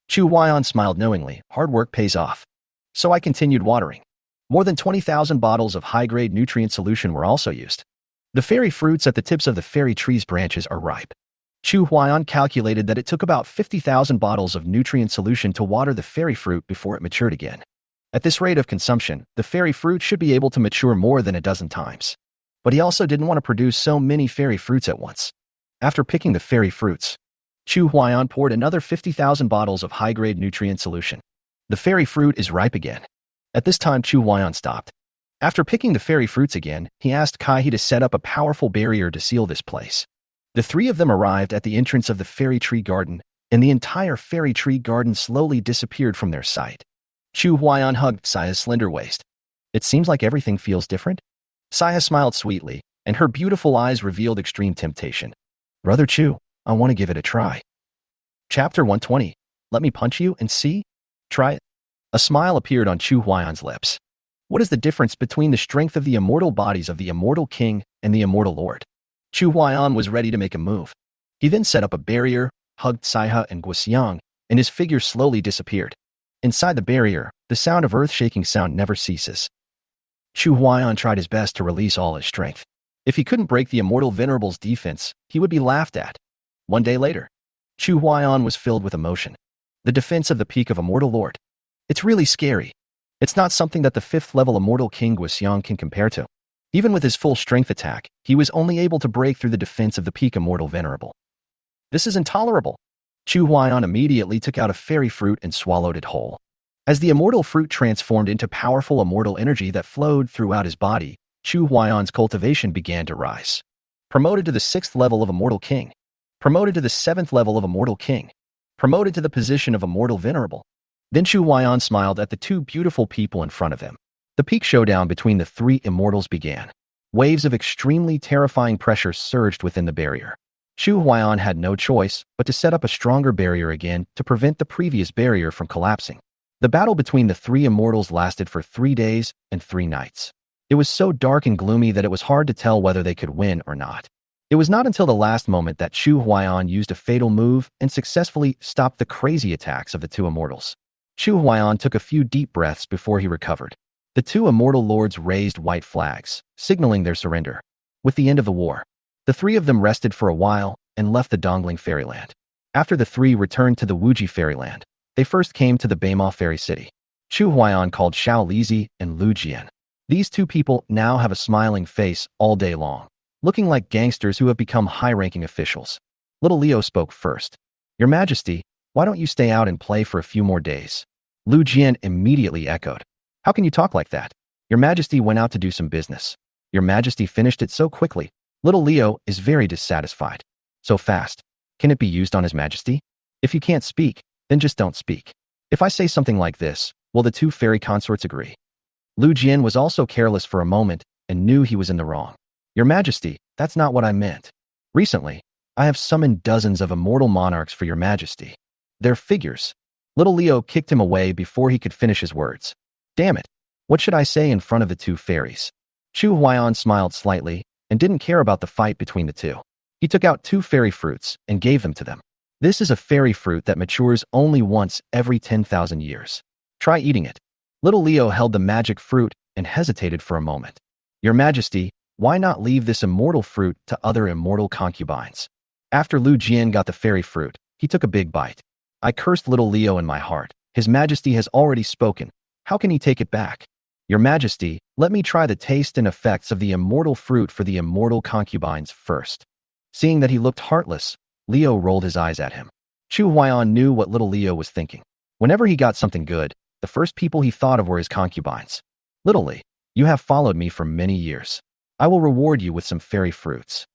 Chu Huaiyan smiled knowingly. Hard work pays off. So I continued watering. More than 20,000 bottles of high-grade nutrient solution were also used. The fairy fruits at the tips of the fairy tree's branches are ripe. Chu Huaiyan calculated that it took about 50,000 bottles of nutrient solution to water the fairy fruit before it matured again. At this rate of consumption, the fairy fruit should be able to mature more than a dozen times. But he also didn't want to produce so many fairy fruits at once. After picking the fairy fruits, Chu Huaiyan poured another 50,000 bottles of high-grade nutrient solution. The fairy fruit is ripe again. At this time, Chu Huaiyan stopped. After picking the fairy fruits again, he asked Kai to set up a powerful barrier to seal this place. The 3 of them arrived at the entrance of the fairy tree garden, and the entire fairy tree garden slowly disappeared from their sight. Chu Huaiyan hugged Saya's slender waist. It seems like everything feels different. Saya smiled sweetly, and her beautiful eyes revealed extreme temptation. Brother Chu, I want to give it a try. Chapter 120. Let me punch you and see? Try it. A smile appeared on Chu Huaiyan's lips. What is the difference between the strength of the immortal bodies of the Immortal King and the Immortal Lord? Chu Huaiyan was ready to make a move. He then set up a barrier, hugged Saiha and Guoxiang, and his figure slowly disappeared. Inside the barrier, the sound of earth-shaking sound never ceases. Chu Huaiyan tried his best to release all his strength. If he couldn't break the immortal venerable's defense, he would be laughed at. One day later, Chu Huaiyan was filled with emotion. The defense of the peak of Immortal Lord. It's really scary. It's not something that the 5th level Immortal King Guxiang can compare to. Even with his full strength attack, he was only able to break through the defense of the peak Immortal Venerable. This is intolerable. Chu Huaiyan immediately took out a fairy fruit and swallowed it whole. As the immortal fruit transformed into powerful immortal energy that flowed throughout his body, Chu Huaiyan's cultivation began to rise. Promoted to the 6th level of Immortal King. Promoted to the 7th level of Immortal King. Promoted to the position of Immortal Venerable. Then Chu Huaiyan smiled at the two beautiful people in front of him. The peak showdown between the three immortals began. Waves of extremely terrifying pressure surged within the barrier. Chu Huaiyan had no choice but to set up a stronger barrier again to prevent the previous barrier from collapsing. The battle between the three immortals lasted for 3 days and 3 nights. It was so dark and gloomy that it was hard to tell whether they could win or not. It was not until the last moment that Chu Huaiyan used a fatal move and successfully stopped the crazy attacks of the two immortals. Chu Huaiyan took a few deep breaths before he recovered. The two immortal lords raised white flags, signaling their surrender. With the end of the war, the three of them rested for a while and left the Dongling Fairyland. After the three returned to the Wuji Fairyland, they first came to the Beima Fairy City. Chu Huaiyan called Xiao Lizi and Lu Jian. These two people now have a smiling face all day long, looking like gangsters who have become high-ranking officials. Little Leo spoke first. Your Majesty, why don't you stay out and play for a few more days? Lu Jian immediately echoed. How can you talk like that? Your Majesty went out to do some business. Your Majesty finished it so quickly. Little Leo is very dissatisfied. So fast. Can it be used on His Majesty? If you can't speak, then just don't speak. If I say something like this, will the two fairy consorts agree? Lu Jian was also careless for a moment and knew he was in the wrong. Your Majesty, that's not what I meant. Recently, I have summoned dozens of immortal monarchs for Your Majesty. They're figures. Little Leo kicked him away before he could finish his words. Damn it. What should I say in front of the two fairies? Chu Huaiyan smiled slightly and didn't care about the fight between the two. He took out 2 fairy fruits and gave them to them. This is a fairy fruit that matures only once every 10,000 years. Try eating it. Little Leo held the magic fruit and hesitated for a moment. Your Majesty, why not leave this immortal fruit to other immortal concubines? After Lu Jian got the fairy fruit, he took a big bite. I cursed Little Leo in my heart. His Majesty has already spoken. How can he take it back? Your Majesty, let me try the taste and effects of the immortal fruit for the immortal concubines first. Seeing that he looked heartless, Leo rolled his eyes at him. Chu Huaiyan knew what Little Leo was thinking. Whenever he got something good, the first people he thought of were his concubines. Little Lee, you have followed me for many years. I will reward you with some fairy fruits.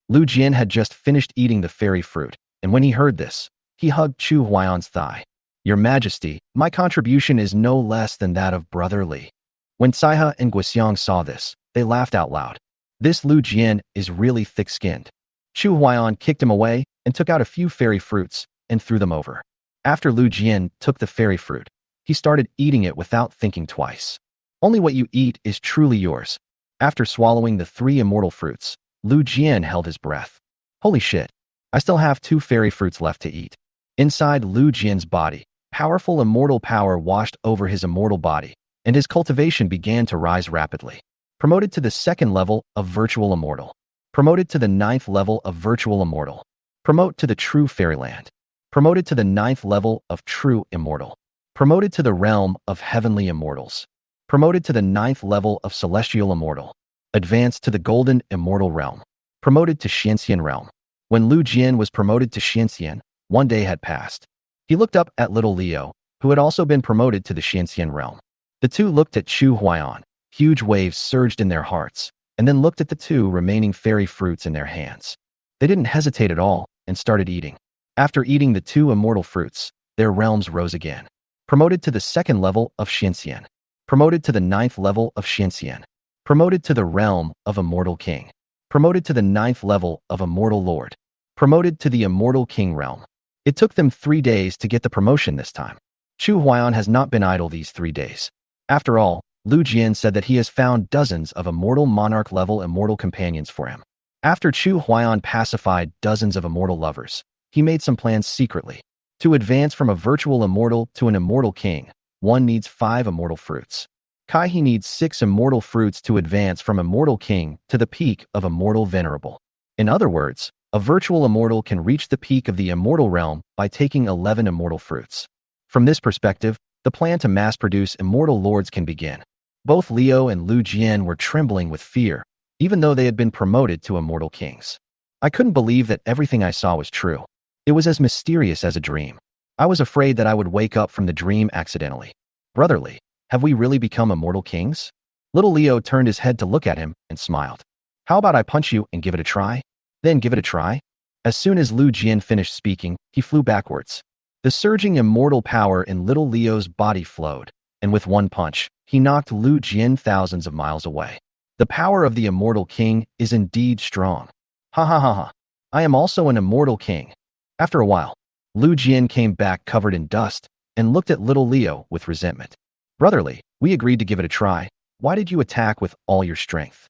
Lu Jian had just finished eating the fairy fruit, and when he heard this, he hugged Chu Huaiyan's thigh. Your Majesty, my contribution is no less than that of Brother Li. When Caihe and Guxiang saw this, they laughed out loud. This Lu Jian is really thick-skinned. Chu Huaiyan kicked him away and took out a few fairy fruits and threw them over. After Lu Jian took the fairy fruit, he started eating it without thinking twice. Only what you eat is truly yours. After swallowing the 3 immortal fruits, Lu Jian held his breath. Holy shit. I still have 2 fairy fruits left to eat. Inside Lu Jian's body, powerful immortal power washed over his immortal body, and his cultivation began to rise rapidly. Promoted to the 2nd level of Virtual Immortal. Promoted to the 9th level of Virtual Immortal. Promote to the True Fairyland. Promoted to the 9th level of True Immortal. Promoted to the realm of Heavenly Immortals. Promoted to the 9th level of Celestial Immortal. Advanced to the Golden Immortal Realm. Promoted to Xianxian Realm. When Lu Jian was promoted to Xianxian, 1 day had passed. He looked up at Little Leo, who had also been promoted to the Xianxian Realm. The two looked at Chu Huaiyan. Huge waves surged in their hearts, and then looked at the 2 remaining fairy fruits in their hands. They didn't hesitate at all and started eating. After eating the 2 immortal fruits, their realms rose again. Promoted to the 2nd level of Xianxian. Promoted to the 9th level of Xianxian. Promoted to the realm of Immortal King. Promoted to the 9th level of Immortal Lord. Promoted to the Immortal King realm. It took them 3 days to get the promotion this time. Chu Huaiyan has not been idle these 3 days. After all, Lu Jian said that he has found dozens of immortal monarch-level immortal companions for him. After Chu Huaiyan pacified dozens of immortal lovers, he made some plans secretly. To advance from a virtual immortal to an immortal king, one needs 5 immortal fruits. Kai he needs 6 immortal fruits to advance from immortal king to the peak of immortal venerable. In other words, a virtual immortal can reach the peak of the immortal realm by taking 11 immortal fruits. From this perspective, the plan to mass-produce immortal lords can begin. Both Liu and Lu Jian were trembling with fear, even though they had been promoted to immortal kings. I couldn't believe that everything I saw was true. It was as mysterious as a dream. I was afraid that I would wake up from the dream accidentally. Brotherly, have we really become immortal kings? Little Leo turned his head to look at him and smiled. How about I punch you and give it a try? Then give it a try? As soon as Lu Jian finished speaking, he flew backwards. The surging immortal power in little Leo's body flowed, and with one punch, he knocked Lu Jian thousands of miles away. The power of the immortal king is indeed strong. Ha ha ha ha. I am also an immortal king. After a while, Lu Jian came back covered in dust and looked at little Leo with resentment. Brotherly, we agreed to give it a try. Why did you attack with all your strength?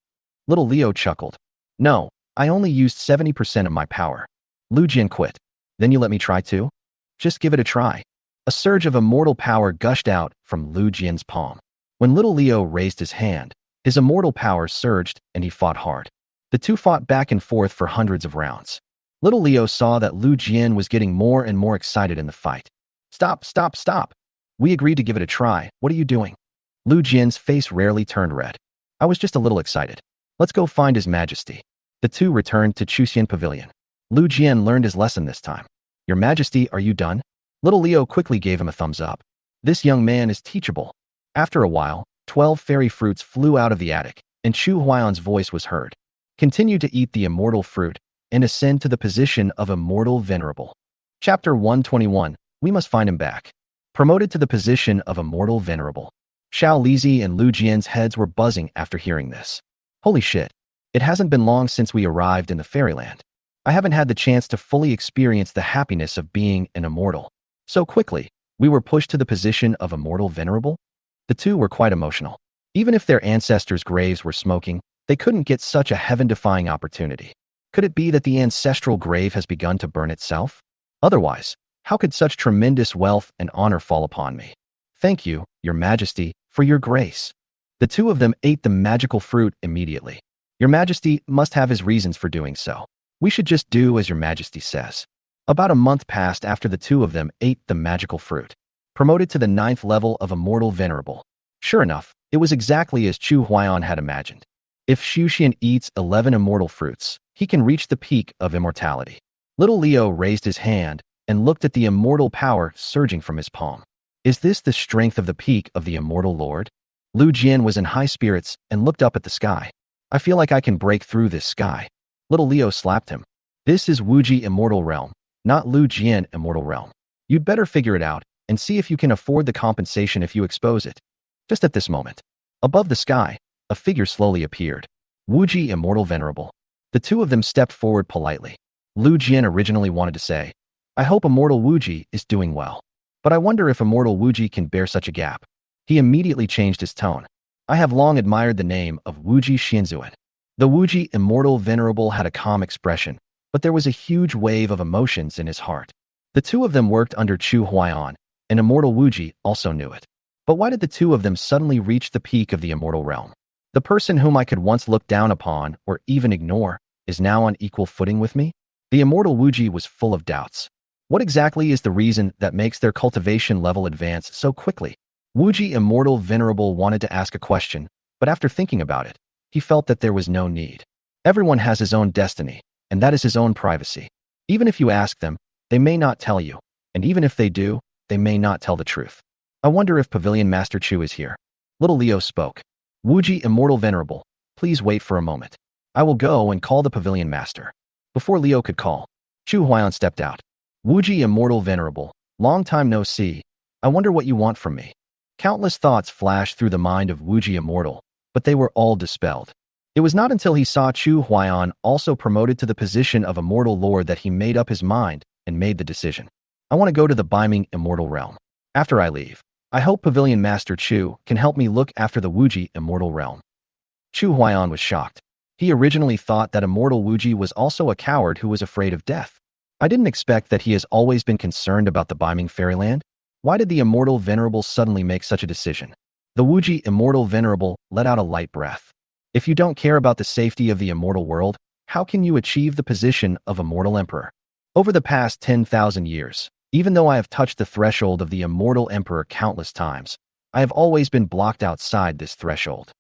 Little Leo chuckled. No, I only used 70% of my power. Lu Jian quit. Then you let me try too? Just give it a try. A surge of immortal power gushed out from Lu Jian's palm. When little Leo raised his hand, his immortal power surged and he fought hard. The two fought back and forth for hundreds of rounds. Little Leo saw that Lu Jian was getting more and more excited in the fight. Stop, stop, stop. We agreed to give it a try. What are you doing? Lu Jian's face rarely turned red. I was just a little excited. Let's go find His Majesty. The two returned to Chuxian Pavilion. Lu Jian learned his lesson this time. Your Majesty, are you done? Little Leo quickly gave him a thumbs up. This young man is teachable. After a while, 12 fairy fruits flew out of the attic, and Chu Huayan's voice was heard. Continue to eat the immortal fruit and ascend to the position of immortal venerable. Chapter 121. We must find him back. Promoted to the position of immortal venerable. Xiao Lizi and Lu Jian's heads were buzzing after hearing this. Holy shit. It hasn't been long since we arrived in the fairyland. I haven't had the chance to fully experience the happiness of being an immortal. So quickly, we were pushed to the position of immortal venerable? The two were quite emotional. Even if their ancestors' graves were smoking, they couldn't get such a heaven-defying opportunity. Could it be that the ancestral grave has begun to burn itself? Otherwise, how could such tremendous wealth and honor fall upon me? Thank you, Your Majesty, for your grace. The two of them ate the magical fruit immediately. Your Majesty must have his reasons for doing so. We should just do as Your Majesty says. About a month passed after the two of them ate the magical fruit. Promoted to the 9th level of immortal venerable. Sure enough, it was exactly as Chu Huayan had imagined. If Xuxian eats 11 immortal fruits, he can reach the peak of immortality. Little Leo raised his hand and looked at the immortal power surging from his palm. Is this the strength of the peak of the immortal lord? Lu Jian was in high spirits and looked up at the sky. I feel like I can break through this sky. Little Leo slapped him. This is Wuji Immortal Realm, not Lu Jian Immortal Realm. You'd better figure it out and see if you can afford the compensation if you expose it. Just at this moment, above the sky, a figure slowly appeared. Wuji Immortal Venerable. The two of them stepped forward politely. Lu Jian originally wanted to say, I hope Immortal Wuji is doing well. But I wonder if Immortal Wuji can bear such a gap. He immediately changed his tone. I have long admired the name of Wuji Xianzuan. The Wuji Immortal Venerable had a calm expression, but there was a huge wave of emotions in his heart. The two of them worked under Chu Huayan, and Immortal Wuji also knew it. But why did the two of them suddenly reach the peak of the immortal realm? The person whom I could once look down upon or even ignore is now on equal footing with me? The immortal Wuji was full of doubts. What exactly is the reason that makes their cultivation level advance so quickly? Wuji Immortal Venerable wanted to ask a question, but after thinking about it, he felt that there was no need. Everyone has his own destiny, and that is his own privacy. Even if you ask them, they may not tell you, and even if they do, they may not tell the truth. I wonder if Pavilion Master Chu is here. Little Leo spoke. Wuji Immortal Venerable, please wait for a moment. I will go and call the Pavilion Master. Before Leo could call, Chu Huayan stepped out. Wuji Immortal Venerable, long time no see. I wonder what you want from me. Countless thoughts flashed through the mind of Wuji Immortal, but they were all dispelled. It was not until he saw Chu Huayan also promoted to the position of Immortal Lord that he made up his mind and made the decision. I want to go to the Beiming Immortal Realm. After I leave, I hope Pavilion Master Chu can help me look after the Wuji Immortal Realm. Chu Huayan was shocked. He originally thought that Immortal Wuji was also a coward who was afraid of death. I didn't expect that he has always been concerned about the Beiming Fairyland. Why did the Immortal Venerable suddenly make such a decision? The Wuji Immortal Venerable let out a light breath. If you don't care about the safety of the immortal world, how can you achieve the position of Immortal Emperor? Over the past 10,000 years, even though I have touched the threshold of the Immortal Emperor countless times, I have always been blocked outside this threshold.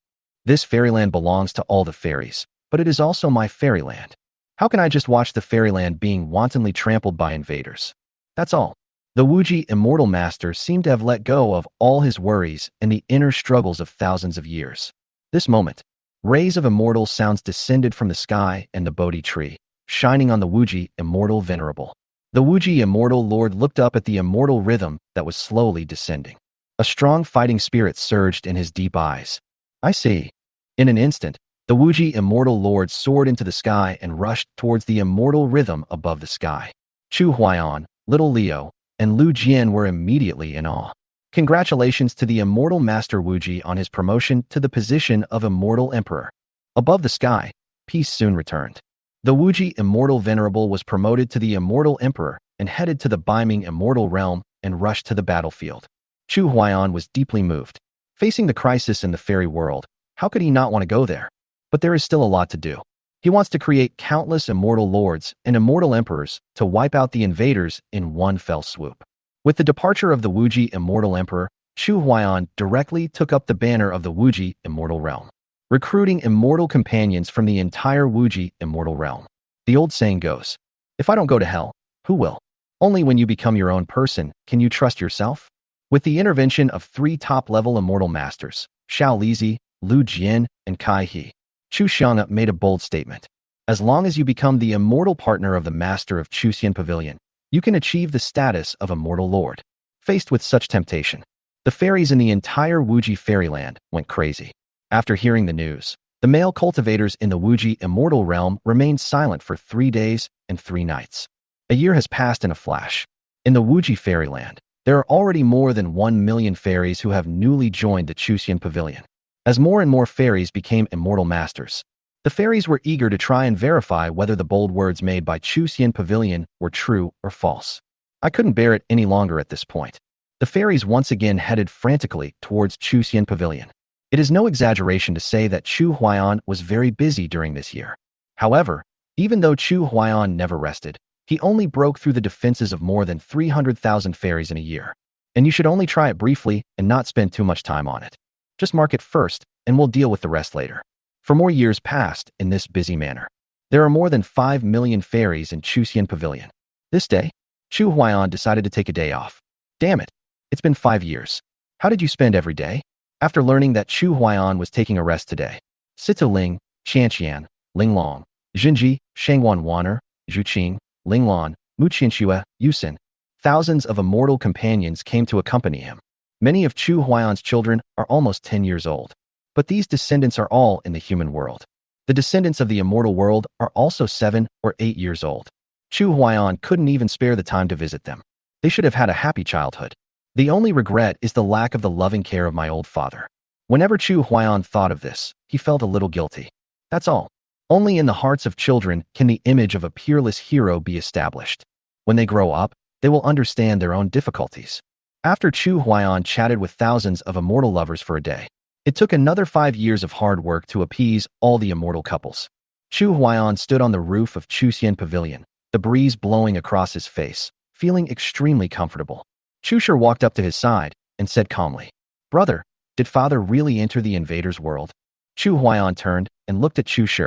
This fairyland belongs to all the fairies, but it is also my fairyland. How can I just watch the fairyland being wantonly trampled by invaders? That's all. The Wuji Immortal Master seemed to have let go of all his worries and the inner struggles of thousands of years. This moment, rays of immortal sounds descended from the sky and the Bodhi tree, shining on the Wuji Immortal Venerable. The Wuji Immortal Lord looked up at the immortal rhythm that was slowly descending. A strong fighting spirit surged in his deep eyes. I see. In an instant, the Wuji Immortal Lord soared into the sky and rushed towards the immortal rhythm above the sky. Chu Huaiyan, Little Leo, and Lu Jian were immediately in awe. Congratulations to the Immortal Master Wuji on his promotion to the position of Immortal Emperor. Above the sky, peace soon returned. The Wuji Immortal Venerable was promoted to the Immortal Emperor and headed to the Beiming Immortal Realm and rushed to the battlefield. Chu Huaiyan was deeply moved. Facing the crisis in the fairy world, how could he not want to go there? But there is still a lot to do. He wants to create countless immortal lords and immortal emperors to wipe out the invaders in one fell swoop. With the departure of the Wuji Immortal Emperor, Chu Huaiyan directly took up the banner of the Wuji Immortal Realm, recruiting immortal companions from the entire Wuji Immortal Realm. The old saying goes, if I don't go to hell, who will? Only when you become your own person can you trust yourself. With the intervention of 3 top-level immortal masters, Xiao Lizi, Lu Jian, and Kai He, Chu Xiang made a bold statement. As long as you become the immortal partner of the master of Chuxian Pavilion, you can achieve the status of Immortal Lord. Faced with such temptation, the fairies in the entire Wuji fairyland went crazy. After hearing the news, the male cultivators in the Wuji Immortal Realm remained silent for 3 days and 3 nights. A year has passed in a flash. In the Wuji fairyland, there are already more than 1 million fairies who have newly joined the Chuxian Pavilion. As more and more fairies became immortal masters, the fairies were eager to try and verify whether the bold words made by Chuxian Pavilion were true or false. I couldn't bear it any longer at this point. The fairies once again headed frantically towards Chuxian Pavilion. It is no exaggeration to say that Chu Huaiyan was very busy during this year. However, even though Chu Huaiyan never rested, he only broke through the defenses of more than 300,000 fairies in a year. And you should only try it briefly and not spend too much time on it. Just mark it first, and we'll deal with the rest later. For more years passed in this busy manner. There are more than 5 million fairies in Chuxian Pavilion. This day, Chu Huaiyan decided to take a day off. Damn it, it's been 5 years. How did you spend every day? After learning that Chu Huaiyan was taking a rest today, Sita Ling, Qianqian, Ling Long, Jinji, Shangwan Waner, Zhu Qing, Ling Lan, Mu Qianxue, Yusin, thousands of immortal companions came to accompany him. Many of Chu Huaiyan's children are almost 10 years old. But these descendants are all in the human world. The descendants of the immortal world are also 7 or 8 years old. Chu Huaiyan couldn't even spare the time to visit them. They should have had a happy childhood. The only regret is the lack of the loving care of my old father. Whenever Chu Huaiyan thought of this, he felt a little guilty. That's all. Only in the hearts of children can the image of a peerless hero be established. When they grow up, they will understand their own difficulties. After Chu Huaiyan chatted with thousands of immortal lovers for a day, it took another 5 years of hard work to appease all the immortal couples. Chu Huaiyan stood on the roof of Chuxian Pavilion, the breeze blowing across his face, feeling extremely comfortable. Chu Shi walked up to his side and said calmly, "Brother, did father really enter the invader's world?" Chu Huaiyan turned and looked at Chu Shi.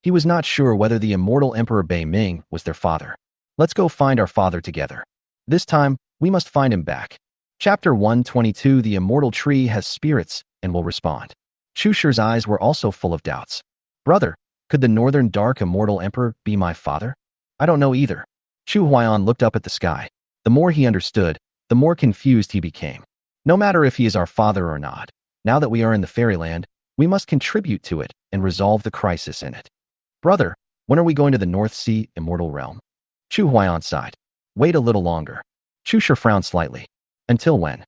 He was not sure whether the immortal Emperor Bei Ming was their father. Let's go find our father together. This time, we must find him back. Chapter 122 The Immortal Tree has spirits and will respond. Chu Shi's eyes were also full of doubts. Brother, could the Northern Dark Immortal Emperor be my father? I don't know either. Chu Huaiyan looked up at the sky. The more he understood, the more confused he became. No matter if he is our father or not, now that we are in the fairyland, we must contribute to it and resolve the crisis in it. Brother, when are we going to the North Sea Immortal Realm? Chu Huaiyan sighed. Wait a little longer. Chu Shi frowned slightly. Until when?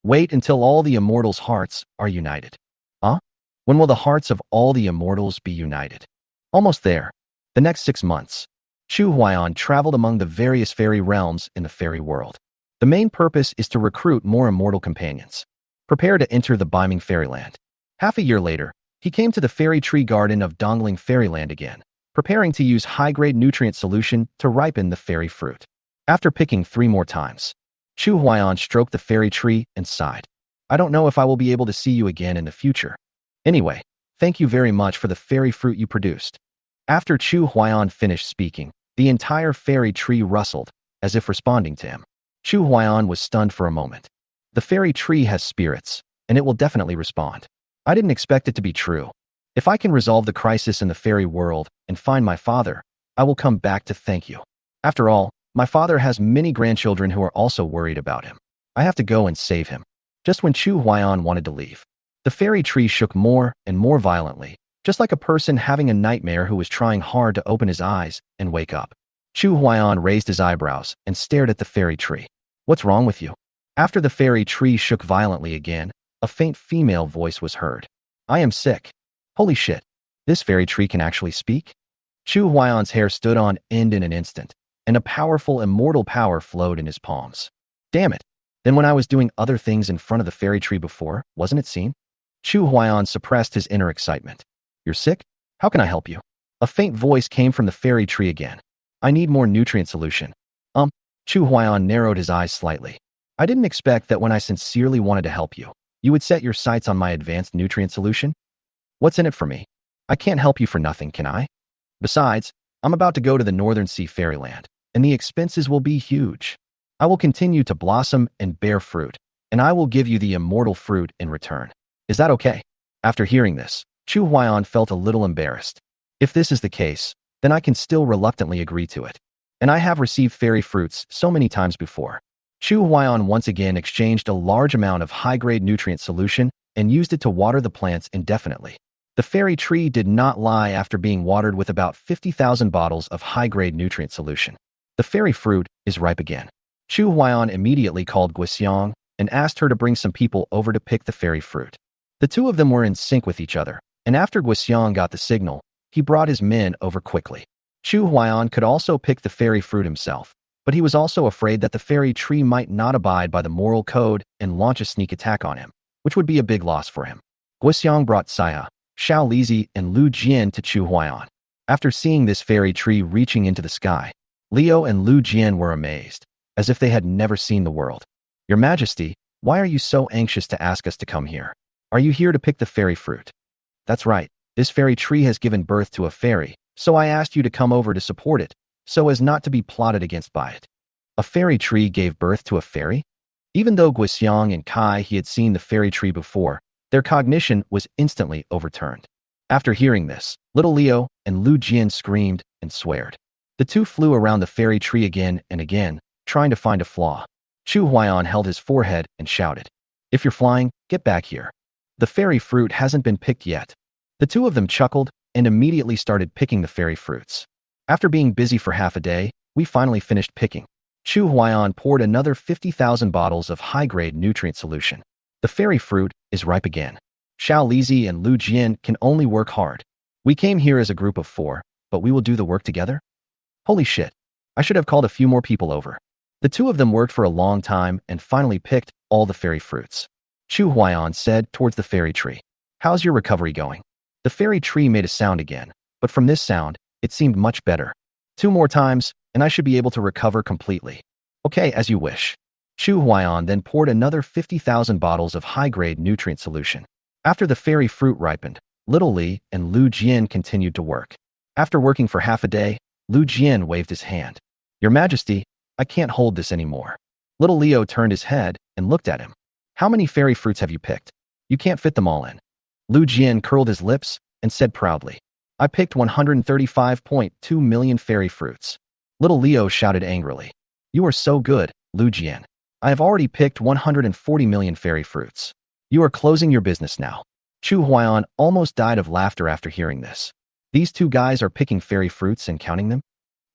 Wait until all the immortals' hearts are united. Huh? When will the hearts of all the immortals be united? Almost there. The next 6 months. Chu Huaiyan traveled among the various fairy realms in the fairy world. The main purpose is to recruit more immortal companions. Prepare to enter the beaming fairyland. Half a year later, he came to the fairy tree garden of Dongling Fairyland again, preparing to use high-grade nutrient solution to ripen the fairy fruit. After picking 3 more times, Chu Huaiyan stroked the fairy tree and sighed. I don't know if I will be able to see you again in the future. Anyway, thank you very much for the fairy fruit you produced. After Chu Huaiyan finished speaking, the entire fairy tree rustled, as if responding to him. Chu Huaiyan was stunned for a moment. The fairy tree has spirits, and it will definitely respond. I didn't expect it to be true. If I can resolve the crisis in the fairy world and find my father, I will come back to thank you. After all, my father has many grandchildren who are also worried about him. I have to go and save him. Just when Chu Huaiyan wanted to leave, the fairy tree shook more and more violently, just like a person having a nightmare who was trying hard to open his eyes and wake up. Chu Huaiyan raised his eyebrows and stared at the fairy tree. What's wrong with you? After the fairy tree shook violently again, a faint female voice was heard. I am sick. Holy shit. This fairy tree can actually speak? Chu Huaiyan's hair stood on end in an instant, and a powerful immortal power flowed in his palms. Damn it. Then when I was doing other things in front of the fairy tree before, wasn't it seen? Chu Huaiyan suppressed his inner excitement. You're sick? How can I help you? A faint voice came from the fairy tree again. I need more nutrient solution. Chu Huaiyan narrowed his eyes slightly. I didn't expect that when I sincerely wanted to help you, you would set your sights on my advanced nutrient solution? What's in it for me? I can't help you for nothing, can I? Besides, I'm about to go to the Northern Sea Fairyland, and the expenses will be huge. I will continue to blossom and bear fruit, and I will give you the immortal fruit in return. Is that okay? After hearing this, Chu Huaiyan felt a little embarrassed. If this is the case, then I can still reluctantly agree to it. And I have received fairy fruits so many times before. Chu Huaiyan once again exchanged a large amount of high-grade nutrient solution and used it to water the plants indefinitely. The fairy tree did not lie after being watered with about 50,000 bottles of high-grade nutrient solution. The fairy fruit is ripe again. Chu Huaiyan immediately called Guixiang and asked her to bring some people over to pick the fairy fruit. The two of them were in sync with each other, and after Guixiang got the signal, he brought his men over quickly. Chu Huaiyan could also pick the fairy fruit himself, but he was also afraid that the fairy tree might not abide by the moral code and launch a sneak attack on him, which would be a big loss for him. Guixiang brought Xia, Xiao Lizi, and Lu Jian to Chu Huaiyan. After seeing this fairy tree reaching into the sky, Liu and Lu Jian were amazed, as if they had never seen the world. Your Majesty, why are you so anxious to ask us to come here? Are you here to pick the fairy fruit? That's right, this fairy tree has given birth to a fairy, so I asked you to come over to support it, so as not to be plotted against by it. A fairy tree gave birth to a fairy? Even though Guixiang and Kai he had seen the fairy tree before, their cognition was instantly overturned. After hearing this, little Leo and Lu Jian screamed and sweared. The two flew around the fairy tree again and again, trying to find a flaw. Chu Huaiyan held his forehead and shouted, If you're flying, get back here. The fairy fruit hasn't been picked yet. The two of them chuckled and immediately started picking the fairy fruits. After being busy for half a day, we finally finished picking. Chu Huaiyan poured another 50,000 bottles of high-grade nutrient solution. The fairy fruit is ripe again. Xiao Lizi and Lu Jian can only work hard. We came here as a group of 4, but we will do the work together? Holy shit. I should have called a few more people over. The two of them worked for a long time and finally picked all the fairy fruits. Chu Huaiyan said towards the fairy tree, How's your recovery going? The fairy tree made a sound again, but from this sound, it seemed much better. 2 more times, and I should be able to recover completely. Okay, as you wish. Chu Huaiyan then poured another 50,000 bottles of high-grade nutrient solution. After the fairy fruit ripened, little Li and Lu Jian continued to work. After working for half a day, Lu Jian waved his hand. Your Majesty, I can't hold this anymore. Little Leo turned his head and looked at him. How many fairy fruits have you picked? You can't fit them all in. Lu Jian curled his lips and said proudly, I picked 135.2 million fairy fruits. Little Leo shouted angrily. You are so good, Lu Jian. I have already picked 140 million fairy fruits. You are closing your business now. Chu Huaiyan almost died of laughter after hearing this. These two guys are picking fairy fruits and counting them?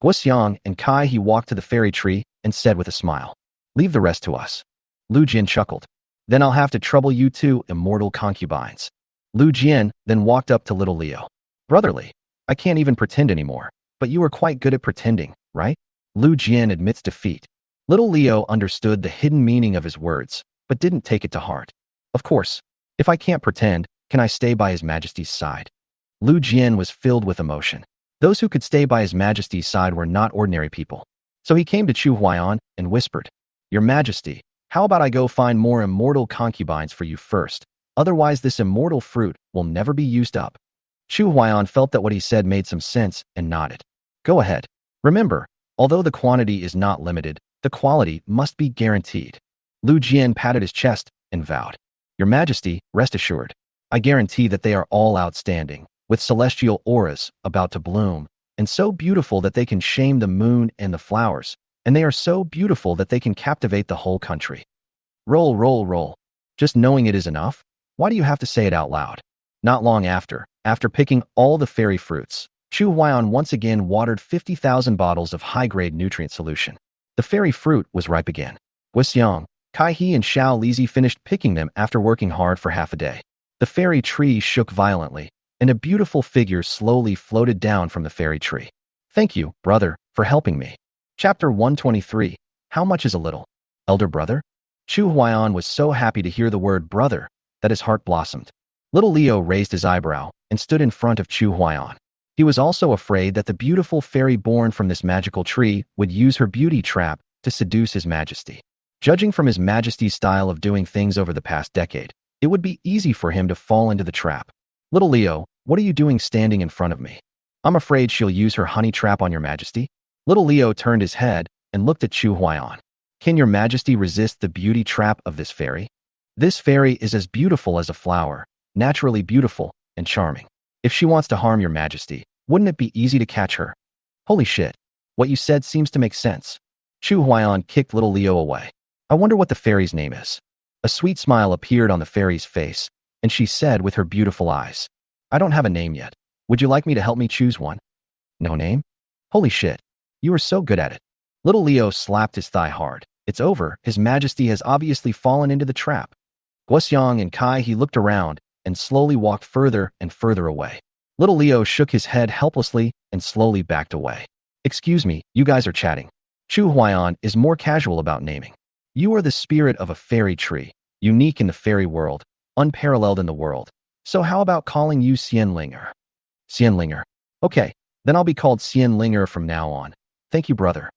Guixiang and Kai he walked to the fairy tree and said with a smile, Leave the rest to us. Lu Jian chuckled. Then I'll have to trouble you two immortal concubines. Lu Jian then walked up to little Leo. Brotherly, I can't even pretend anymore, but you are quite good at pretending, right? Lu Jian admits defeat. Little Leo understood the hidden meaning of his words, but didn't take it to heart. Of course. If I can't pretend, can I stay by His Majesty's side? Lu Jian was filled with emotion. Those who could stay by His Majesty's side were not ordinary people. So he came to Chu Huaiyan and whispered, Your Majesty, how about I go find more immortal concubines for you first? Otherwise this immortal fruit will never be used up. Chu Huaiyan felt that what he said made some sense and nodded. Go ahead. Remember, although the quantity is not limited, the quality must be guaranteed. Lu Jian patted his chest and vowed, Your Majesty, rest assured. I guarantee that they are all outstanding, with celestial auras about to bloom, and so beautiful that they can shame the moon and the flowers, and they are so beautiful that they can captivate the whole country. Roll, roll, roll. Just knowing it is enough? Why do you have to say it out loud? Not long after picking all the fairy fruits, Chu Huaiyan once again watered 50,000 bottles of high-grade nutrient solution. The fairy fruit was ripe again. Guxiang, Kai He and Xiao Lizi finished picking them after working hard for half a day. The fairy tree shook violently, and a beautiful figure slowly floated down from the fairy tree. Thank you, brother, for helping me. Chapter 123. How much is a little? Elder brother? Chu Huaiyan was so happy to hear the word brother that his heart blossomed. Little Leo raised his eyebrow and stood in front of Chu Huaiyan. He was also afraid that the beautiful fairy born from this magical tree would use her beauty trap to seduce His Majesty. Judging from His Majesty's style of doing things over the past decade, it would be easy for him to fall into the trap. Little Leo, what are you doing standing in front of me? I'm afraid she'll use her honey trap on Your Majesty. Little Leo turned his head and looked at Chu Huaiyan. Can Your Majesty resist the beauty trap of this fairy? This fairy is as beautiful as a flower, naturally beautiful and charming. If she wants to harm Your Majesty, wouldn't it be easy to catch her? Holy shit. What you said seems to make sense. Chu Huaiyan kicked Little Leo away. I wonder what the fairy's name is. A sweet smile appeared on the fairy's face, and she said with her beautiful eyes, I don't have a name yet. Would you like me to help me choose one? No name? Holy shit. You are so good at it. Little Leo slapped his thigh hard. It's over. His Majesty has obviously fallen into the trap. Guxiang and Kai He looked around and slowly walked further and further away. Little Leo shook his head helplessly and slowly backed away. Excuse me, you guys are chatting. Chu Huaiyan is more casual about naming. You are the spirit of a fairy tree, unique in the fairy world, unparalleled in the world. So how about calling you Xianlinger? Xianlinger. Okay, then I'll be called Xianlinger from now on. Thank you, brother.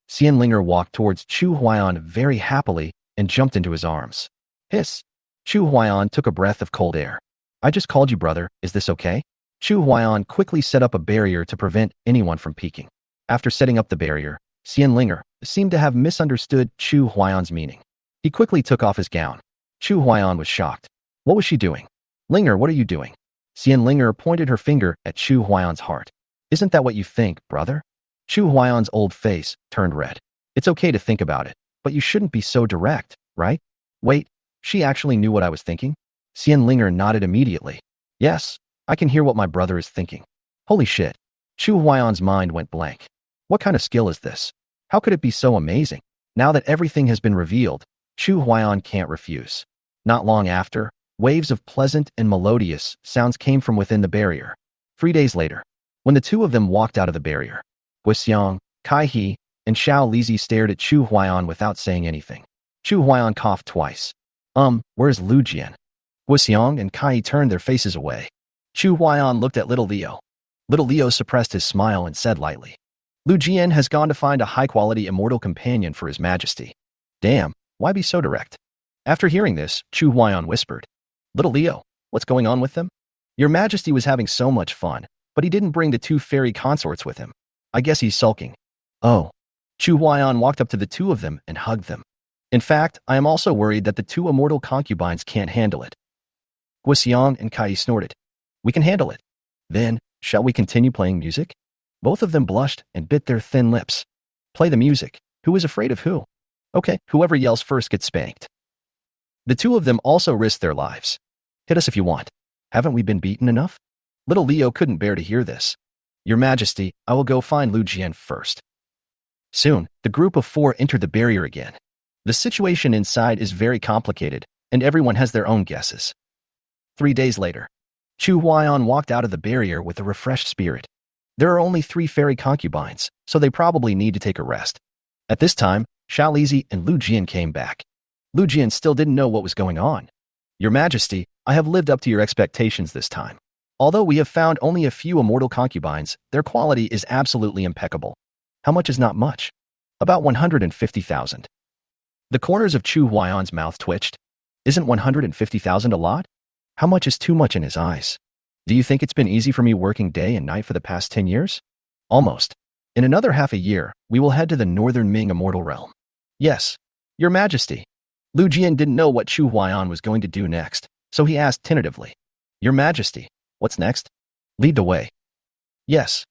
Xianlinger walked towards Chu Huaiyan very happily and jumped into his arms. Hiss. Chu Huaiyan took a breath of cold air. I just called you brother, is this okay? Chu Huaiyan quickly set up a barrier to prevent anyone from peeking. After setting up the barrier, Xianlinger seemed to have misunderstood Chu Huaiyan's meaning. He quickly took off his gown. Chu Huaiyan was shocked. What was she doing? Linger, what are you doing? Xianlinger pointed her finger at Chu Huaiyan's heart. Isn't that what you think, brother? Chu Huaiyan's old face turned red. It's okay to think about it, but you shouldn't be so direct, right? Wait, she actually knew what I was thinking? Xianlinger nodded immediately. Yes, I can hear what my brother is thinking. Holy shit. Chu Huaiyan's mind went blank. What kind of skill is this? How could it be so amazing? Now that everything has been revealed, Chu Huaiyan can't refuse. Not long after, waves of pleasant and melodious sounds came from within the barrier. 3 days later, when the two of them walked out of the barrier, Guxiang, Kai He, and Xiao Lizi stared at Chu Huaiyan without saying anything. Chu Huaiyan coughed twice. Where's Lu Jian? Guxiang and Kai He turned their faces away. Chu Huaiyan looked at Little Leo. Little Leo suppressed his smile and said lightly, Lu Jian has gone to find a high-quality immortal companion for His Majesty. Damn, why be so direct? After hearing this, Chu Huaiyan whispered, Little Leo, what's going on with them? Your Majesty was having so much fun, but he didn't bring the two fairy consorts with him. I guess he's sulking. Oh. Chu Huaiyan walked up to the two of them and hugged them. In fact, I am also worried that the two immortal concubines can't handle it. Guxiang and Kai snorted. We can handle it. Then, shall we continue playing music? Both of them blushed and bit their thin lips. Play the music. Who is afraid of who? Okay, whoever yells first gets spanked. The two of them also risked their lives. Hit us if you want. Haven't we been beaten enough? Little Leo couldn't bear to hear this. Your Majesty, I will go find Lu Jian first. Soon, the group of 4 entered the barrier again. The situation inside is very complicated, and everyone has their own guesses. 3 days later, Chu Huaiyan walked out of the barrier with a refreshed spirit. There are only 3 fairy concubines, so they probably need to take a rest. At this time, Xiao Lizi and Lu Jian came back. Lu Jian still didn't know what was going on. Your Majesty, I have lived up to your expectations this time. Although we have found only a few immortal concubines, their quality is absolutely impeccable. How much is not much? About 150,000. The corners of Chu Huayan's mouth twitched. Isn't 150,000 a lot? How much is too much in his eyes? Do you think it's been easy for me working day and night for the past 10 years? Almost. In another half a year, we will head to the northern Ming immortal realm. Yes, Your Majesty. Lu Jian didn't know what Chu Huayan was going to do next, so he asked tentatively, Your Majesty, what's next? Lead the way. Yes.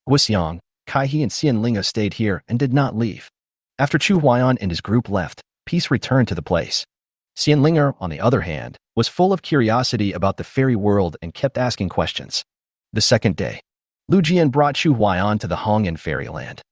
Guxiang, Kaihe and Xianlinga stayed here and did not leave. After Chu Huayan and his group left, peace returned to the place. Xianlinga, on the other hand, was full of curiosity about the fairy world and kept asking questions. The second day, Lu Jian brought Chu Huayan to the Hongyan fairyland.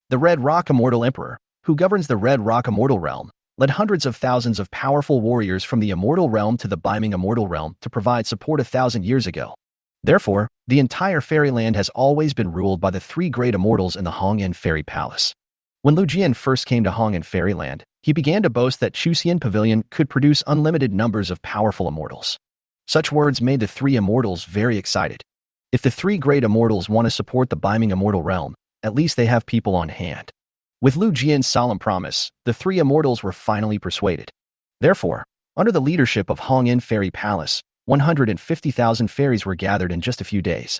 The Red Rock Immortal Emperor, who governs the Red Rock Immortal Realm, led hundreds of thousands of powerful warriors from the Immortal Realm to the Biming Immortal Realm to provide support 1,000 years ago. Therefore, the entire fairyland has always been ruled by the three great immortals in the Hongyan Fairy Palace. When Lu Jian first came to Hongyan Fairyland, he began to boast that Chuxian Pavilion could produce unlimited numbers of powerful immortals. Such words made the three immortals very excited. If the three great immortals want to support the Biming Immortal Realm, at least they have people on hand. With Lu Jian's solemn promise, the three immortals were finally persuaded. Therefore, under the leadership of Hongyan Fairy Palace, 150,000 fairies were gathered in just a few days.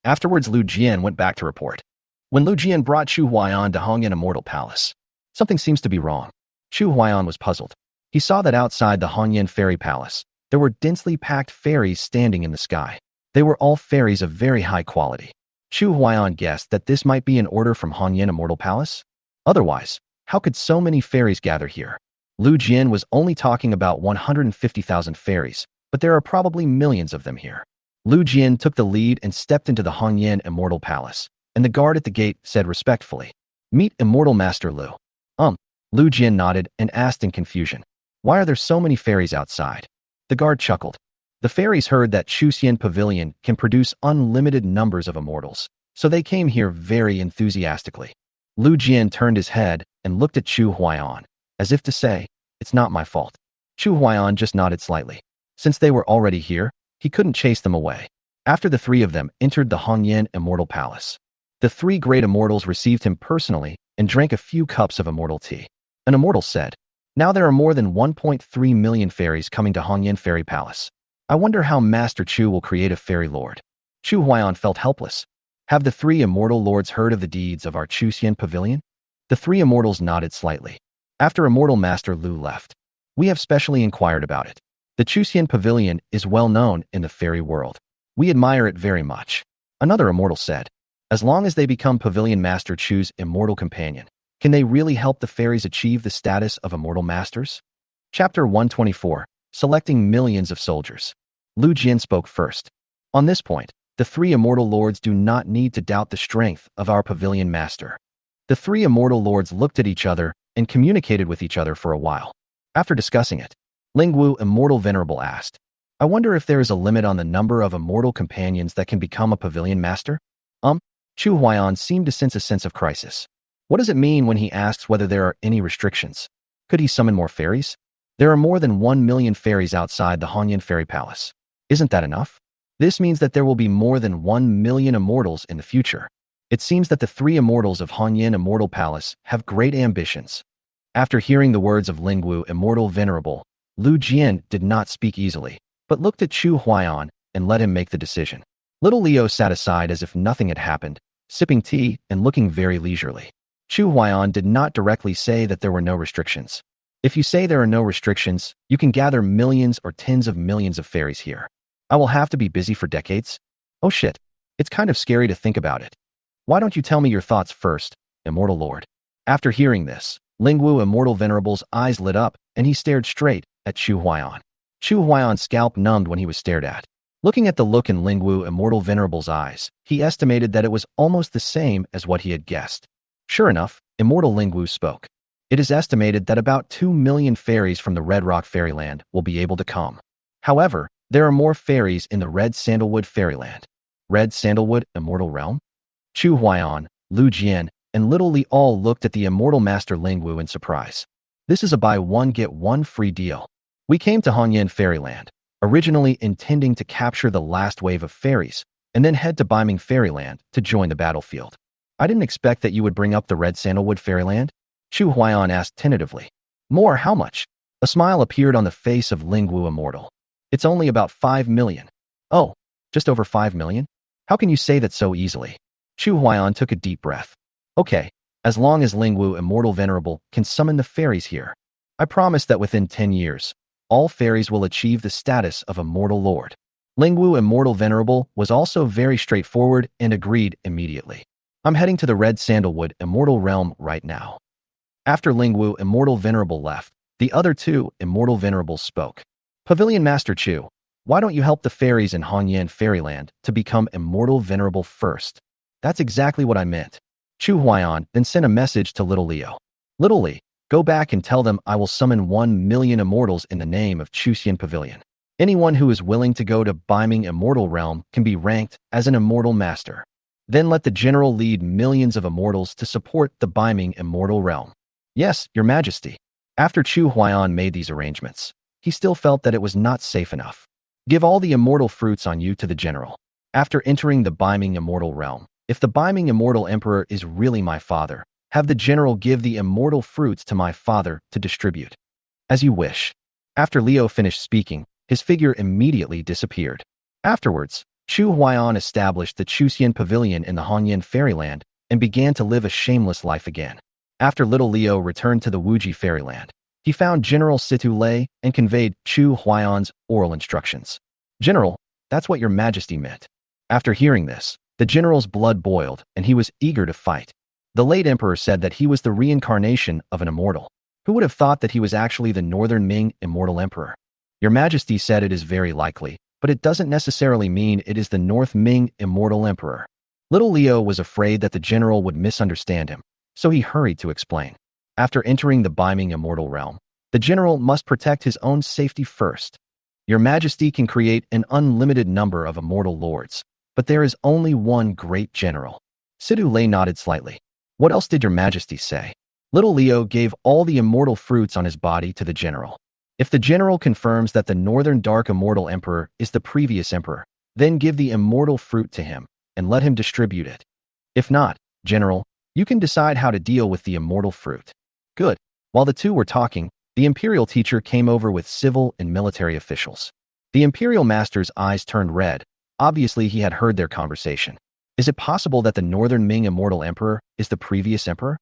Afterwards, Lu Jian went back to report. When Lu Jian brought Chu Huayan to Hongyan Immortal Palace, something seems to be wrong. Chu Huayan was puzzled. He saw that outside the Hongyan Fairy Palace, there were densely packed fairies standing in the sky. They were all fairies of very high quality. Chu Huayan guessed that this might be an order from Hongyan Immortal Palace. Otherwise, how could so many fairies gather here? Lu Jian was only talking about 150,000 fairies, but there are probably millions of them here. Lu Jian took the lead and stepped into the Hongyan Immortal Palace, and the guard at the gate said respectfully, Meet Immortal Master Lu. Lu Jian nodded and asked in confusion, Why are there so many fairies outside? The guard chuckled. The fairies heard that Chuxian Pavilion can produce unlimited numbers of immortals, so they came here very enthusiastically. Lu Jian turned his head and looked at Chu Huayan, as if to say, It's not my fault. Chu Huayan just nodded slightly. Since they were already here, he couldn't chase them away. After the three of them entered the Hongyan Immortal Palace, the three great immortals received him personally and drank a few cups of immortal tea. An immortal said, Now there are more than 1.3 million fairies coming to Hongyan Fairy Palace. I wonder how Master Chu will create a fairy lord. Chu Huayan felt helpless. Have the three immortal lords heard of the deeds of our Chuxian Pavilion? The three immortals nodded slightly. After Immortal Master Lu left, we have specially inquired about it. The Chuxian Pavilion is well known in the fairy world. We admire it very much. Another immortal said, As long as they become Pavilion Master Chu's immortal companion, can they really help the fairies achieve the status of immortal masters? Chapter 124, Selecting Millions of Soldiers. Lu Jian spoke first. On this point, the three immortal lords do not need to doubt the strength of our Pavilion Master. The three immortal lords looked at each other and communicated with each other for a while. After discussing it, Lingwu Immortal Venerable asked, I wonder if there is a limit on the number of immortal companions that can become a Pavilion Master? Chu Huayan seemed to sense a sense of crisis. What does it mean when he asks whether there are any restrictions? Could he summon more fairies? There are more than 1 million fairies outside the Hongyan Fairy Palace. Isn't that enough? This means that there will be more than 1 million immortals in the future. It seems that the three immortals of Hongyan Immortal Palace have great ambitions. After hearing the words of Lingwu Immortal Venerable, Lu Jian did not speak easily, but looked at Chu Huayan and let him make the decision. Little Leo sat aside as if nothing had happened, sipping tea and looking very leisurely. Chu Huayan did not directly say that there were no restrictions. If you say there are no restrictions, you can gather millions or tens of millions of fairies here. I will have to be busy for decades? Oh shit. It's kind of scary to think about it. Why don't you tell me your thoughts first, Immortal Lord? After hearing this, Lingwu Immortal Venerable's eyes lit up and he stared straight at Chu Huayan. Chu Huayan's scalp numbed when he was stared at. Looking at the look in Lingwu Immortal Venerable's eyes, he estimated that it was almost the same as what he had guessed. Sure enough, Immortal Lingwu spoke. It is estimated that about 2 million fairies from the Red Rock Fairyland will be able to come. However, there are more fairies in the Red Sandalwood Fairyland. Red Sandalwood Immortal Realm? Chu Huayan, Lu Jian, and Little Li all looked at the Immortal Master Lingwu in surprise. This is a buy one get one free deal. We came to Hongyan Fairyland, originally intending to capture the last wave of fairies and then head to Biming Fairyland to join the battlefield. I didn't expect that you would bring up the Red Sandalwood Fairyland, Chu Huaiyan asked tentatively. More, how much? A smile appeared on the face of Lingwu Immortal. It's only about 5 million. Oh, just over 5 million? How can you say that so easily? Chu Huaiyan took a deep breath. Okay, as long as Lingwu Immortal Venerable can summon the fairies here. I promise that within 10 years, all fairies will achieve the status of Immortal Lord. Lingwu Immortal Venerable was also very straightforward and agreed immediately. I'm heading to the Red Sandalwood Immortal Realm right now. After Lingwu Immortal Venerable left, the other two Immortal Venerables spoke. Pavilion Master Chu, why don't you help the fairies in Hongyan Fairyland to become Immortal Venerable first? That's exactly what I meant. Chu Huaiyan then sent a message to Little Leo. Little Li, go back and tell them I will summon 1 million immortals in the name of Chuxian Pavilion. Anyone who is willing to go to Biming Immortal Realm can be ranked as an Immortal Master. Then let the General lead millions of immortals to support the Biming Immortal Realm. Yes, Your Majesty. After Chu Huaiyan made these arrangements, he still felt that it was not safe enough. Give all the immortal fruits on you to the General. After entering the Biming Immortal Realm, if the Biming Immortal Emperor is really my father, have the General give the immortal fruits to my father to distribute. As you wish. After Leo finished speaking, his figure immediately disappeared. Afterwards, Chu Huaiyan established the Chuxian Pavilion in the Hongyan Fairyland and began to live a shameless life again. After Little Leo returned to the Wuji Fairyland, he found General Situ Lei and conveyed Chu Huaiyan's oral instructions. General, that's what Your Majesty meant. After hearing this, the general's blood boiled and he was eager to fight. The late emperor said that he was the reincarnation of an immortal. Who would have thought that he was actually the Northern Ming Immortal Emperor? Your Majesty said it is very likely, but it doesn't necessarily mean it is the North Ming Immortal Emperor. Little Leo was afraid that the general would misunderstand him, so he hurried to explain. After entering the Biming Immortal Realm, the general must protect his own safety first. Your Majesty can create an unlimited number of immortal lords, but there is only one great general. Situ Lei nodded slightly. What else did Your Majesty say? Little Leo gave all the immortal fruits on his body to the general. If the general confirms that the Northern Dark Immortal Emperor is the previous emperor, then give the immortal fruit to him and let him distribute it. If not, General, you can decide how to deal with the immortal fruit. Good. While the two were talking, the imperial teacher came over with civil and military officials. The imperial master's eyes turned red. Obviously, he had heard their conversation. Is it possible that the Northern Ming Immortal Emperor is the previous emperor?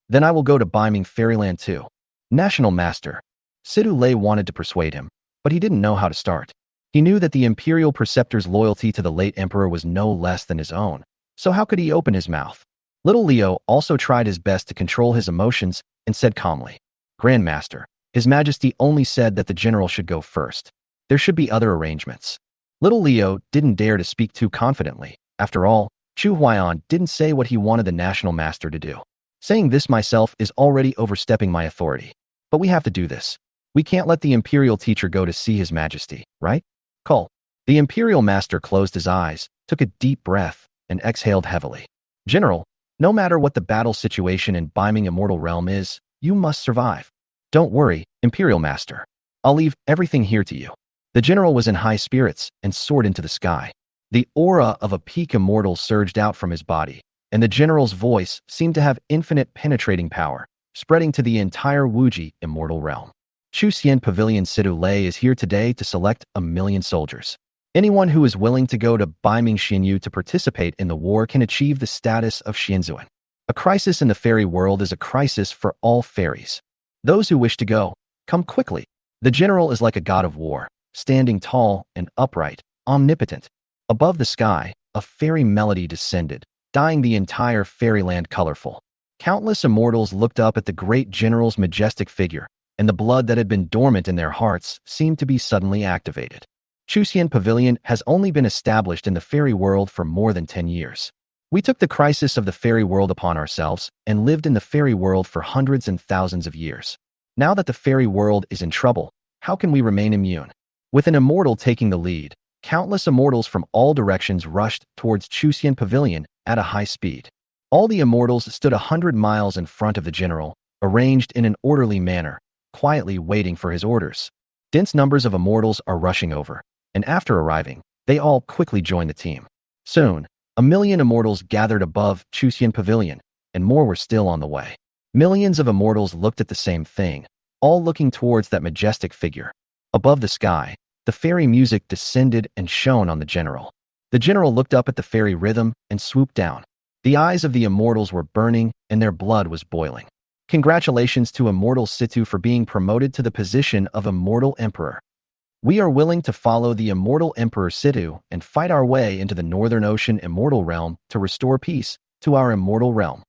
Then I will go to Biming Fairyland too. National Master. Situ Lei wanted to persuade him, but he didn't know how to start. He knew that the imperial preceptor's loyalty to the late emperor was no less than his own, so how could he open his mouth? Little Leo also tried his best to control his emotions and said calmly, Grand Master, His Majesty only said that the general should go first. There should be other arrangements. Little Leo didn't dare to speak too confidently. After all, Chu Huaiyan didn't say what he wanted the national master to do. Saying this myself is already overstepping my authority. But we have to do this. We can't let the imperial teacher go to see His Majesty, right? Call. The imperial master closed his eyes, took a deep breath, and exhaled heavily. General, no matter what the battle situation in Biming Immortal Realm is, you must survive. Don't worry, imperial master. I'll leave everything here to you. The general was in high spirits and soared into the sky. The aura of a peak immortal surged out from his body, and the general's voice seemed to have infinite penetrating power, spreading to the entire Wuji Immortal Realm. Chuxian Pavilion Situ Lei is here today to select 1 million soldiers. Anyone who is willing to go to Biming Xinyu to participate in the war can achieve the status of Xianzuan. A crisis in the fairy world is a crisis for all fairies. Those who wish to go, come quickly. The general is like a god of war, standing tall and upright, omnipotent. Above the sky, a fairy melody descended, dyeing the entire fairyland colorful. Countless immortals looked up at the great general's majestic figure, and the blood that had been dormant in their hearts seemed to be suddenly activated. Chuxian Pavilion has only been established in the fairy world for more than 10 years. We took the crisis of the fairy world upon ourselves and lived in the fairy world for hundreds and thousands of years. Now that the fairy world is in trouble, how can we remain immune? With an immortal taking the lead, countless immortals from all directions rushed towards Chuxian Pavilion at a high speed. All the immortals stood 100 miles in front of the general, arranged in an orderly manner, quietly waiting for his orders. Dense numbers of immortals are rushing over, and after arriving, they all quickly joined the team. Soon, 1,000,000 immortals gathered above Chuxian Pavilion, and more were still on the way. Millions of immortals looked at the same thing, all looking towards that majestic figure. Above the sky, the fairy music descended and shone on the general. The general looked up at the fairy rhythm and swooped down. The eyes of the immortals were burning and their blood was boiling. Congratulations to Immortal Situ for being promoted to the position of Immortal Emperor. We are willing to follow the Immortal Emperor Situ and fight our way into the Northern Ocean Immortal Realm to restore peace to our immortal realm.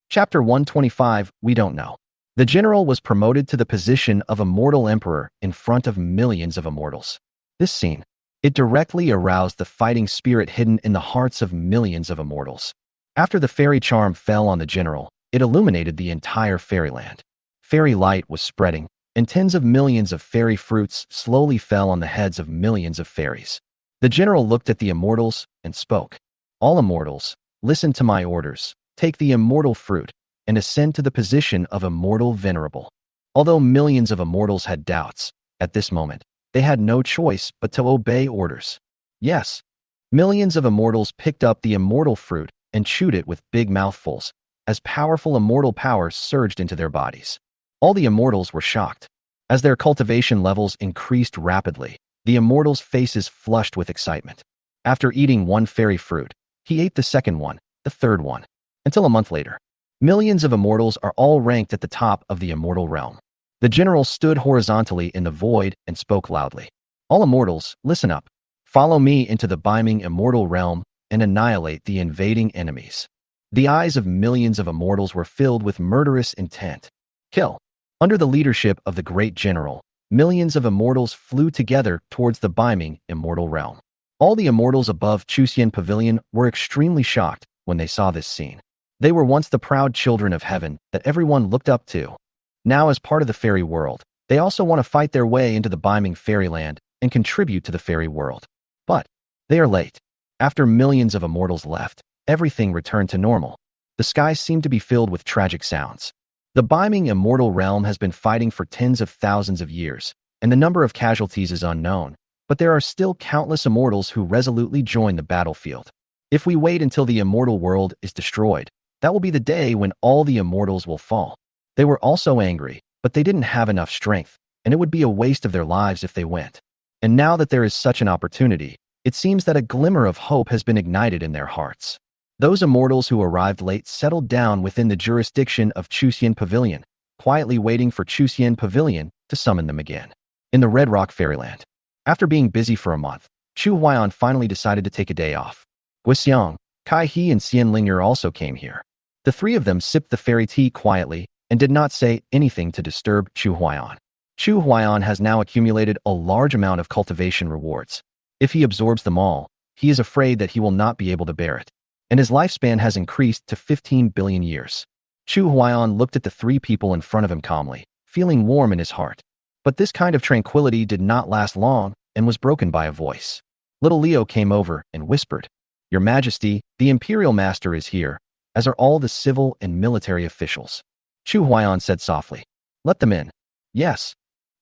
Chapter 125, We Don't Know. The general was promoted to the position of Immortal Emperor in front of millions of immortals. This scene, it directly aroused the fighting spirit hidden in the hearts of millions of immortals. After the fairy charm fell on the general, it illuminated the entire fairyland. Fairy light was spreading, and tens of millions of fairy fruits slowly fell on the heads of millions of fairies. The general looked at the immortals and spoke. All immortals, listen to my orders. Take the immortal fruit and ascend to the position of Immortal Venerable. Although millions of immortals had doubts, at this moment, they had no choice but to obey orders. Yes, millions of immortals picked up the immortal fruit and chewed it with big mouthfuls, as powerful immortal powers surged into their bodies. All the immortals were shocked. As their cultivation levels increased rapidly, the immortals' faces flushed with excitement. After eating one fairy fruit, he ate the second one, the third one, until a month later. Millions of immortals are all ranked at the top of the immortal realm. The general stood horizontally in the void and spoke loudly. All immortals, listen up. Follow me into the beaming immortal realm and annihilate the invading enemies. The eyes of millions of immortals were filled with murderous intent. Kill. Under the leadership of the great general, millions of immortals flew together towards the beaming immortal realm. All the immortals above Chuxian Pavilion were extremely shocked when they saw this scene. They were once the proud children of heaven that everyone looked up to. Now, as part of the fairy world, they also want to fight their way into the beaming fairyland and contribute to the fairy world. But they are late. After millions of immortals left, everything returned to normal. The sky seemed to be filled with tragic sounds. The beaming immortal realm has been fighting for tens of thousands of years, and the number of casualties is unknown, but there are still countless immortals who resolutely join the battlefield. If we wait until the immortal world is destroyed, that will be the day when all the immortals will fall. They were also angry, but they didn't have enough strength, and it would be a waste of their lives if they went. And now that there is such an opportunity, it seems that a glimmer of hope has been ignited in their hearts. Those immortals who arrived late settled down within the jurisdiction of Chuxian Pavilion, quietly waiting for Chuxian Pavilion to summon them again. In the Red Rock Fairyland, after being busy for a month, Chu Huaiyan finally decided to take a day off. Guixiang, Kai He, and Xian Ling'er also came here. The three of them sipped the fairy tea quietly and did not say anything to disturb Chu Huaiyan. Chu Huaiyan has now accumulated a large amount of cultivation rewards. If he absorbs them all, he is afraid that he will not be able to bear it, and his lifespan has increased to 15 billion years. Chu Huaiyan looked at the three people in front of him calmly, feeling warm in his heart. But this kind of tranquility did not last long and was broken by a voice. Little Leo came over and whispered, "Your Majesty, the Imperial Master is here, as are all the civil and military officials." Chu Huaiyan said softly, "Let them in." Yes.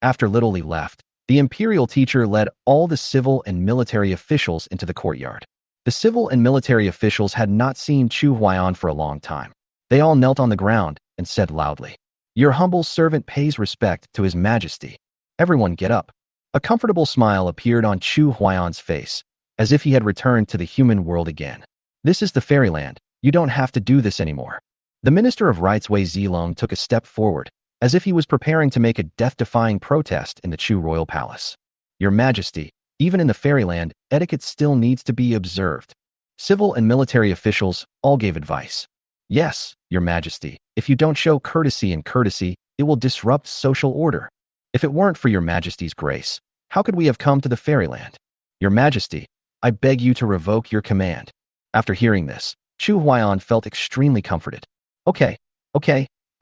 After Little Li left, the Imperial teacher led all the civil and military officials into the courtyard. The civil and military officials had not seen Chu Huaiyan for a long time. They all knelt on the ground and said loudly, "Your humble servant pays respect to His Majesty. Everyone get up." A comfortable smile appeared on Chu Huaiyan's face, as if he had returned to the human world again. "This is the fairyland. You don't have to do this anymore." The Minister of Rights Wei Zilong took a step forward, as if he was preparing to make a death-defying protest in the Chu Royal Palace. "Your Majesty, even in the fairyland, etiquette still needs to be observed." Civil and military officials all gave advice. "Yes, Your Majesty, if you don't show courtesy, it will disrupt social order. If it weren't for Your Majesty's grace, how could we have come to the fairyland? Your Majesty, I beg you to revoke your command." After hearing this, Chu Huaiyan felt extremely comforted. Okay,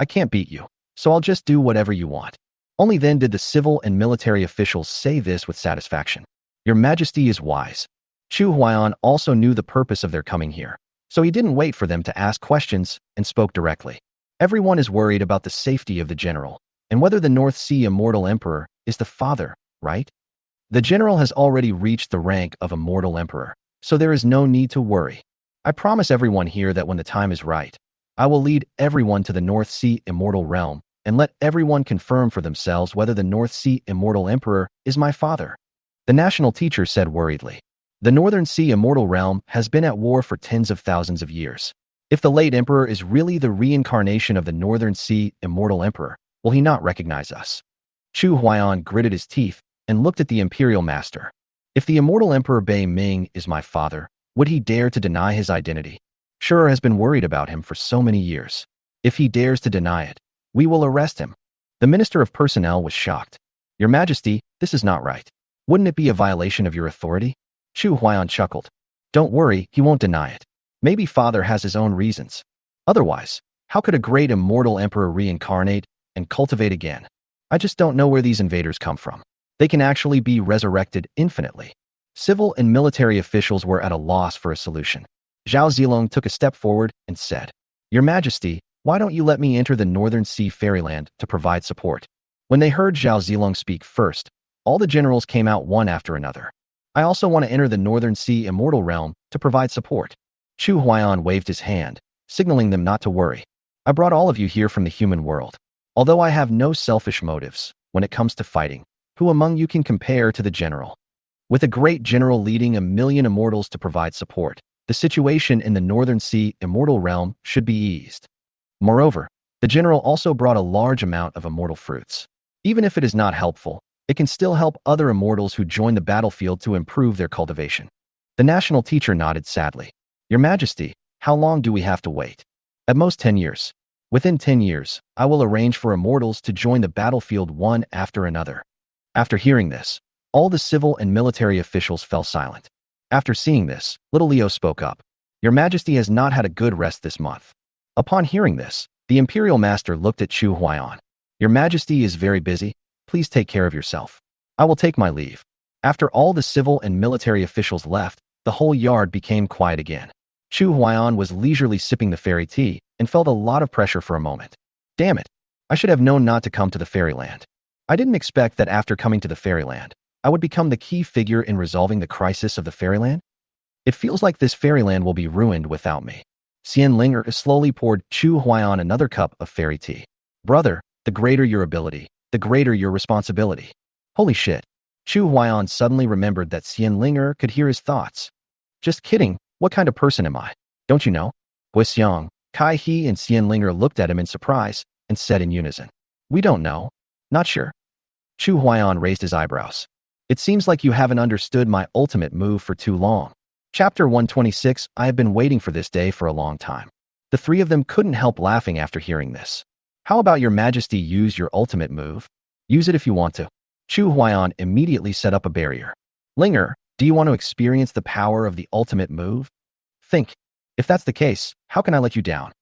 I can't beat you, so I'll just do whatever you want." Only then did the civil and military officials say this with satisfaction. "Your Majesty is wise." Chu Huaiyan also knew the purpose of their coming here, so he didn't wait for them to ask questions and spoke directly. "Everyone is worried about the safety of the general, and whether the North Sea Immortal Emperor is the father, right?" The general has already reached the rank of immortal emperor, so there is no need to worry. I promise everyone here that when the time is right, I will lead everyone to the North Sea Immortal Realm and let everyone confirm for themselves whether the North Sea Immortal Emperor is my father. The national teacher said worriedly. The Northern Sea Immortal Realm has been at war for tens of thousands of years. If the late emperor is really the reincarnation of the Northern Sea Immortal Emperor, will he not recognize us? Chu Huaiyan gritted his teeth and looked at the imperial master. If the immortal Emperor Bei Ming is my father, would he dare to deny his identity? Sure has been worried about him for so many years. If he dares to deny it, we will arrest him. The Minister of Personnel was shocked. Your Majesty, this is not right. Wouldn't it be a violation of your authority? Chu Huaiyan chuckled. Don't worry, he won't deny it. Maybe father has his own reasons. Otherwise, how could a great immortal emperor reincarnate and cultivate again? I just don't know where these invaders come from. They can actually be resurrected infinitely. Civil and military officials were at a loss for a solution. Zhao Zilong took a step forward and said, Your Majesty, why don't you let me enter the Northern Sea Fairyland to provide support? When they heard Zhao Zilong speak first, all the generals came out one after another. I also want to enter the Northern Sea Immortal Realm to provide support. Chu Huaiyan waved his hand, signaling them not to worry. I brought all of you here from the human world. Although I have no selfish motives when it comes to fighting, who among you can compare to the general? With a great general leading 1,000,000 immortals to provide support, the situation in the Northern Sea Immortal Realm should be eased. Moreover, the general also brought a large amount of immortal fruits. Even if it is not helpful, it can still help other immortals who join the battlefield to improve their cultivation. The national teacher nodded sadly. Your Majesty, how long do we have to wait? At most 10 years. Within 10 years, I will arrange for immortals to join the battlefield one after another. After hearing this, all the civil and military officials fell silent. After seeing this, little Leo spoke up. Your Majesty has not had a good rest this month. Upon hearing this, the imperial master looked at Chu Huaiyan. Your Majesty is very busy. Please take care of yourself. I will take my leave. After all the civil and military officials left, the whole yard became quiet again. Chu Huaiyan was leisurely sipping the fairy tea and felt a lot of pressure for a moment. Damn it. I should have known not to come to the fairyland. I didn't expect that after coming to the fairyland, I would become the key figure in resolving the crisis of the fairyland. It feels like this fairyland will be ruined without me. Xian Linger slowly poured Chu Huaiyan another cup of fairy tea. Brother, the greater your ability, the greater your responsibility. Holy shit. Chu Huaiyan suddenly remembered that Xian Linger could hear his thoughts. Just kidding, what kind of person am I? Don't you know? Guixiang, Kai He and Xian Linger looked at him in surprise and said in unison. We don't know. Not sure. Chu Huaiyan raised his eyebrows. It seems like you haven't understood my ultimate move for too long. Chapter 126. I have been waiting for this day for a long time. The three of them couldn't help laughing after hearing this. How about your Majesty use your ultimate move? Use it if you want to. Chu Huaiyan immediately set up a barrier. Linger, do you want to experience the power of the ultimate move? Think. If that's the case, how can I let you down?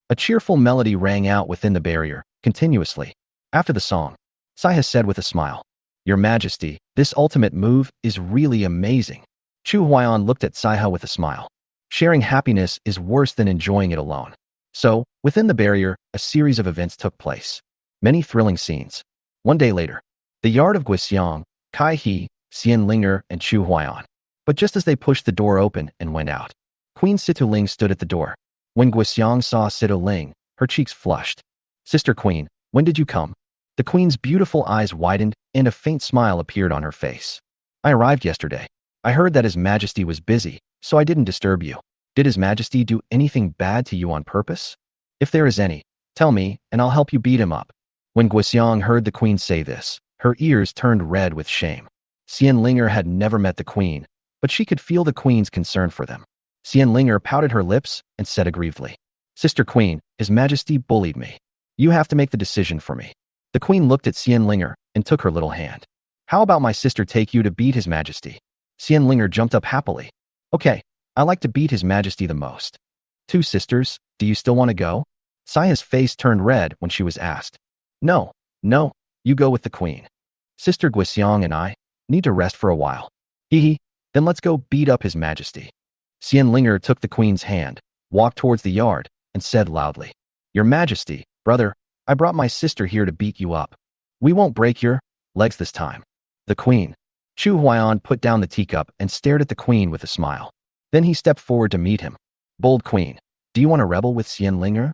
A cheerful melody rang out within the barrier, continuously. After the song, Saiha said with a smile, Your Majesty, this ultimate move is really amazing. Chu Huaiyan looked at Saiha with a smile. Sharing happiness is worse than enjoying it alone. So, within the barrier, a series of events took place. Many thrilling scenes. One day later, the yard of Guixiang, Kai He, Xian Linger, and Chu Huaiyan. But just as they pushed the door open and went out, Queen Situling stood at the door. When Guixiang saw Situling, her cheeks flushed. Sister Queen, when did you come? The queen's beautiful eyes widened and a faint smile appeared on her face. I arrived yesterday. I heard that His Majesty was busy, so I didn't disturb you. Did His Majesty do anything bad to you on purpose? If there is any, tell me, and I'll help you beat him up. When Guixiang heard the queen say this, her ears turned red with shame. Xian Linger had never met the queen, but she could feel the queen's concern for them. Xian Linger pouted her lips and said aggrievedly, Sister Queen, His Majesty bullied me. You have to make the decision for me. The queen looked at Xian Linger and took her little hand. How about my sister take you to beat His Majesty? Xian Linger jumped up happily. Okay, I like to beat His Majesty the most. Two sisters, do you still want to go? Saiha's face turned red when she was asked. No, you go with the queen. Sister Guixiang and I need to rest for a while. Hee, then let's go beat up His Majesty. Xian Linger took the queen's hand, walked towards the yard, and said loudly, Your Majesty, brother, I brought my sister here to beat you up. We won't break your legs this time. The queen. Chu Huaiyan put down the teacup and stared at the queen with a smile. Then he stepped forward to meet him. Bold queen, do you want to rebel with Xianlinger?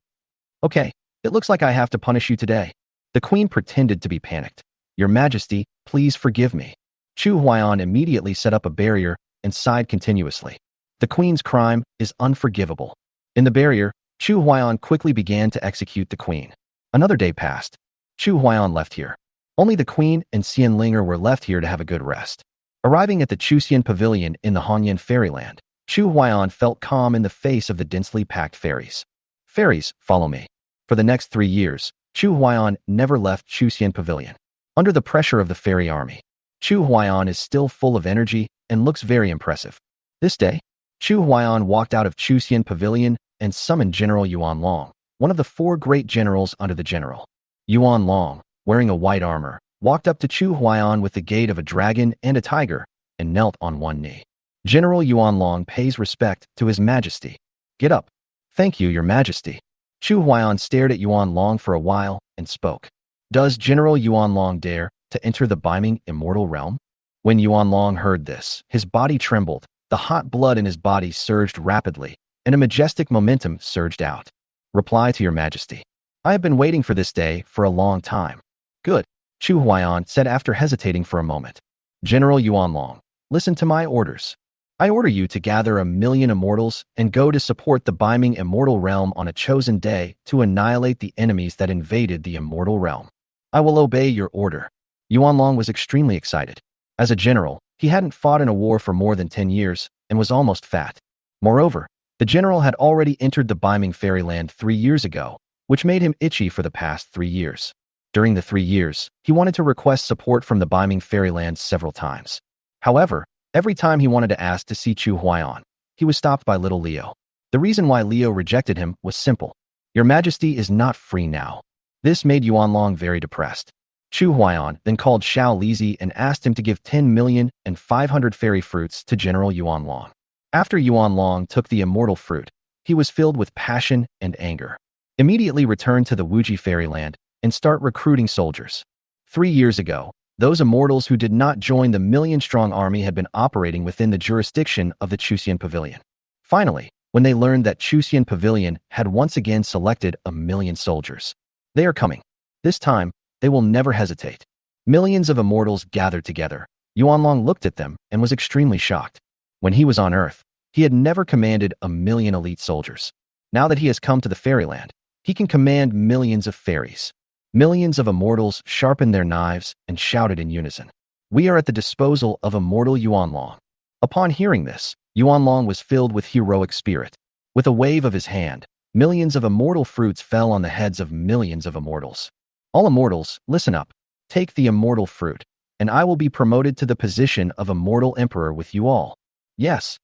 Okay, it looks like I have to punish you today. The queen pretended to be panicked. Your Majesty, please forgive me. Chu Huaiyan immediately set up a barrier and sighed continuously. The queen's crime is unforgivable. In the barrier, Chu Huaiyan quickly began to execute the queen. Another day passed. Chu Huaiyan left here. Only the queen and Xianlinger were left here to have a good rest. Arriving at the Chuxian Pavilion in the Hanyan Fairyland, Chu Huaiyan felt calm in the face of the densely packed fairies. Fairies, follow me. For the next 3 years, Chu Huaiyan never left Chuxian Pavilion. Under the pressure of the fairy army, Chu Huaiyan is still full of energy and looks very impressive. This day, Chu Huaiyan walked out of Chuxian Pavilion and summoned General Yuan Long, one of the 4 great generals under the general. Yuan Long, wearing a white armor, walked up to Chu Huaiyan with the gait of a dragon and a tiger and knelt on one knee. General Yuan Long pays respect to His Majesty. Get up. Thank you, Your Majesty. Chu Huaiyan stared at Yuan Long for a while and spoke. Does General Yuan Long dare to enter the Beiming immortal realm? When Yuan Long heard this, his body trembled, the hot blood in his body surged rapidly, and a majestic momentum surged out. Reply to Your Majesty. I have been waiting for this day for a long time. Good, Chu Huaiyan said after hesitating for a moment. General Yuan Long, listen to my orders. I order you to gather 1,000,000 immortals and go to support the Beiming immortal realm on a chosen day to annihilate the enemies that invaded the immortal realm. I will obey your order. Yuan Long was extremely excited. As a general, he hadn't fought in a war for more than 10 years and was almost fat. Moreover, the general had already entered the Beiming Fairyland 3 years ago, which made him itchy for the past 3 years. During the 3 years, he wanted to request support from the Beiming Fairyland several times. However, every time he wanted to ask to see Chu Huaiyan, he was stopped by little Leo. The reason why Leo rejected him was simple. Your Majesty is not free now. This made Yuan Long very depressed. Chu Huaiyan then called Xiao Lizi and asked him to give 10,500,000 fairy fruits to General Yuan Long. After Yuan Long took the immortal fruit, he was filled with passion and anger. Immediately return to the Wuji Fairyland and start recruiting soldiers. 3 years ago, those immortals who did not join the 1,000,000-strong army had been operating within the jurisdiction of the Chuxian Pavilion. Finally, when they learned that Chuxian Pavilion had once again selected 1,000,000 soldiers, they are coming. This time, they will never hesitate. Millions of immortals gathered together. Yuan Long looked at them and was extremely shocked. When he was on Earth, he had never commanded 1,000,000 elite soldiers. Now that he has come to the Fairyland, he can command millions of fairies. Millions of immortals sharpened their knives and shouted in unison. We are at the disposal of immortal Yuan Long. Upon hearing this, Yuan Long was filled with heroic spirit. With a wave of his hand, millions of immortal fruits fell on the heads of millions of immortals. All immortals, listen up. Take the immortal fruit, and I will be promoted to the position of immortal emperor with you all. Yes.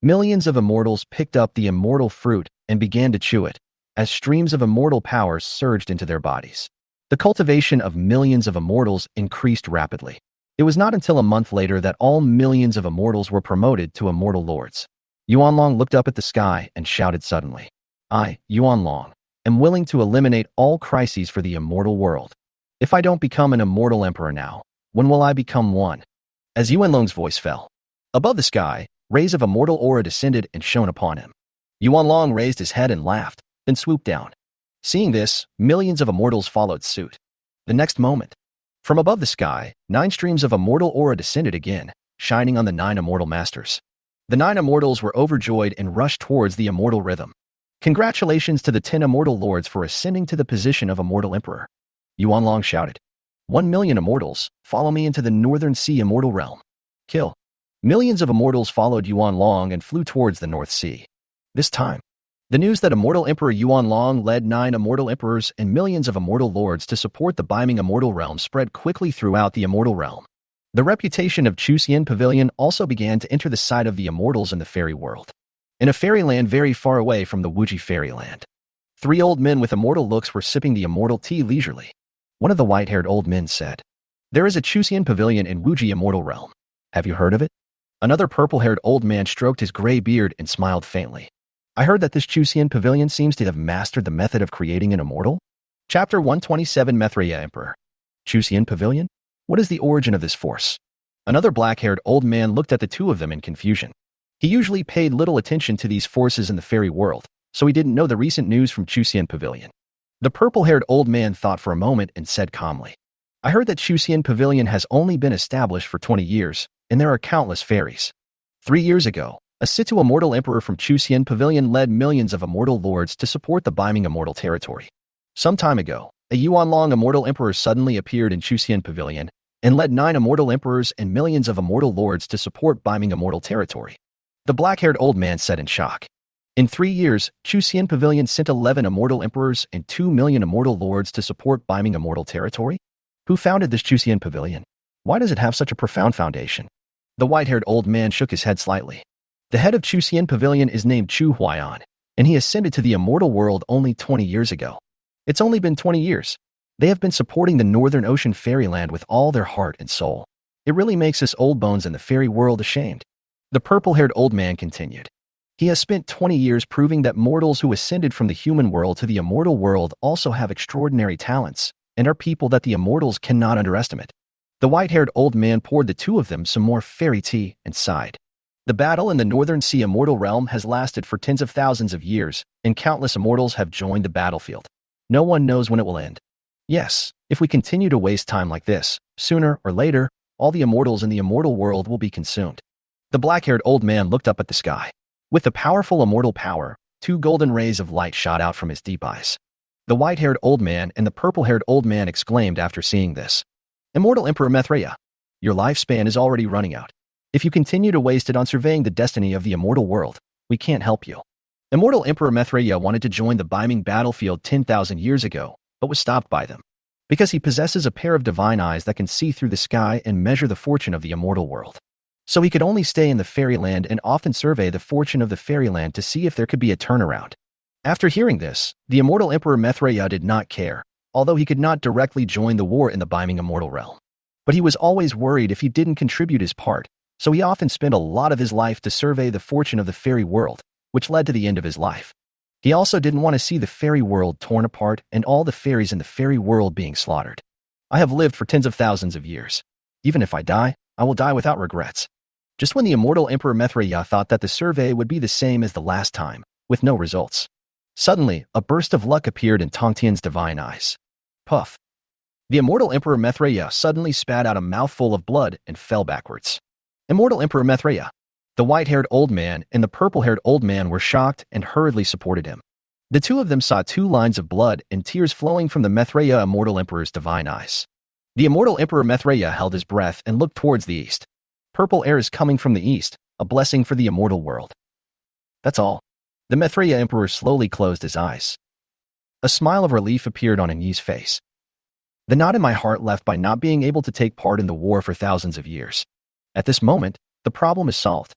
Millions of immortals picked up the immortal fruit and began to chew it, as streams of immortal powers surged into their bodies. The cultivation of millions of immortals increased rapidly. It was not until a month later that all millions of immortals were promoted to immortal lords. Yuan Long looked up at the sky and shouted suddenly, I, Yuan Long, am willing to eliminate all crises for the immortal world. If I don't become an immortal emperor now, when will I become one? As Yuan Long's voice fell, above the sky, rays of immortal aura descended and shone upon him. Yuan Long raised his head and laughed, then swooped down. Seeing this, millions of immortals followed suit. The next moment, from above the sky, 9 streams of immortal aura descended again, shining on the 9 immortal masters. The 9 immortals were overjoyed and rushed towards the immortal rhythm. Congratulations to the 10 immortal lords for ascending to the position of immortal emperor. Yuan Long shouted. 1,000,000 immortals, follow me into the Northern Sea immortal realm. Kill. Millions of immortals followed Yuan Long and flew towards the North Sea. This time, the news that immortal emperor Yuan Long led 9 immortal emperors and millions of immortal lords to support the Beiming immortal realm spread quickly throughout the immortal realm. The reputation of Chuxian Pavilion also began to enter the sight of the immortals in the fairy world. In a fairyland very far away from the Wuji Fairyland, 3 old men with immortal looks were sipping the immortal tea leisurely. One of the white-haired old men said, There is a Chuxian Pavilion in Wuji immortal realm. Have you heard of it? Another purple-haired old man stroked his gray beard and smiled faintly. I heard that this Chuxian Pavilion seems to have mastered the method of creating an immortal. Chapter 127 Maitreya Emperor. Chuxian Pavilion? What is the origin of this force? Another black-haired old man looked at the two of them in confusion. He usually paid little attention to these forces in the fairy world, so he didn't know the recent news from Chuxian Pavilion. The purple-haired old man thought for a moment and said calmly, I heard that Chuxian Pavilion has only been established for 20 years, and there are countless fairies. 3 years ago, a Situ Immortal Emperor from Chuxian Pavilion led millions of immortal lords to support the Biming Immortal territory. Some time ago, a Yuanlong Immortal Emperor suddenly appeared in Chuxian Pavilion and led 9 immortal emperors and millions of immortal lords to support Biming Immortal territory. The black-haired old man said in shock. In 3 years, Chuxian Pavilion sent 11 immortal emperors and 2 million immortal lords to support Biming Immortal territory? Who founded this Chuxian Pavilion? Why does it have such a profound foundation? The white-haired old man shook his head slightly. The head of Chuxian Pavilion is named Chu Huaiyan, and he ascended to the immortal world only 20 years ago. It's only been 20 years. They have been supporting the Northern Ocean fairyland with all their heart and soul. It really makes us old bones in the fairy world ashamed. The purple-haired old man continued. He has spent 20 years proving that mortals who ascended from the human world to the immortal world also have extraordinary talents and are people that the immortals cannot underestimate. The white-haired old man poured the two of them some more fairy tea and sighed. The battle in the Northern Sea Immortal Realm has lasted for tens of thousands of years, and countless immortals have joined the battlefield. No one knows when it will end. Yes, if we continue to waste time like this, sooner or later, all the immortals in the immortal world will be consumed. The black-haired old man looked up at the sky. With the powerful immortal power, 2 golden rays of light shot out from his deep eyes. The white-haired old man and the purple-haired old man exclaimed after seeing this. Immortal Emperor Maithreya, your lifespan is already running out. If you continue to waste it on surveying the destiny of the immortal world, we can't help you. Immortal Emperor Maithreya wanted to join the Biming battlefield 10,000 years ago, but was stopped by them. Because he possesses a pair of divine eyes that can see through the sky and measure the fortune of the immortal world. So he could only stay in the fairyland and often survey the fortune of the fairyland to see if there could be a turnaround. After hearing this, the immortal Emperor Maithreya did not care, although he could not directly join the war in the Biming immortal realm. But he was always worried if he didn't contribute his part, so he often spent a lot of his life to survey the fortune of the fairy world, which led to the end of his life. He also didn't want to see the fairy world torn apart and all the fairies in the fairy world being slaughtered. I have lived for tens of thousands of years. Even if I die, I will die without regrets. Just when the immortal Emperor Maithreya thought that the survey would be the same as the last time, with no results, suddenly, a burst of luck appeared in Tongtian's divine eyes. Puff. The immortal Emperor Maithreya suddenly spat out a mouthful of blood and fell backwards. Immortal Emperor Maithreya. The white-haired old man and the purple-haired old man were shocked and hurriedly supported him. The two of them saw 2 lines of blood and tears flowing from the Maithreya immortal emperor's divine eyes. The immortal Emperor Maithreya held his breath and looked towards the east. Purple air is coming from the east, a blessing for the immortal world. That's all. The Maithreya emperor slowly closed his eyes. A smile of relief appeared on Anyi's face. The knot in my heart left by not being able to take part in the war for thousands of years. At this moment, the problem is solved.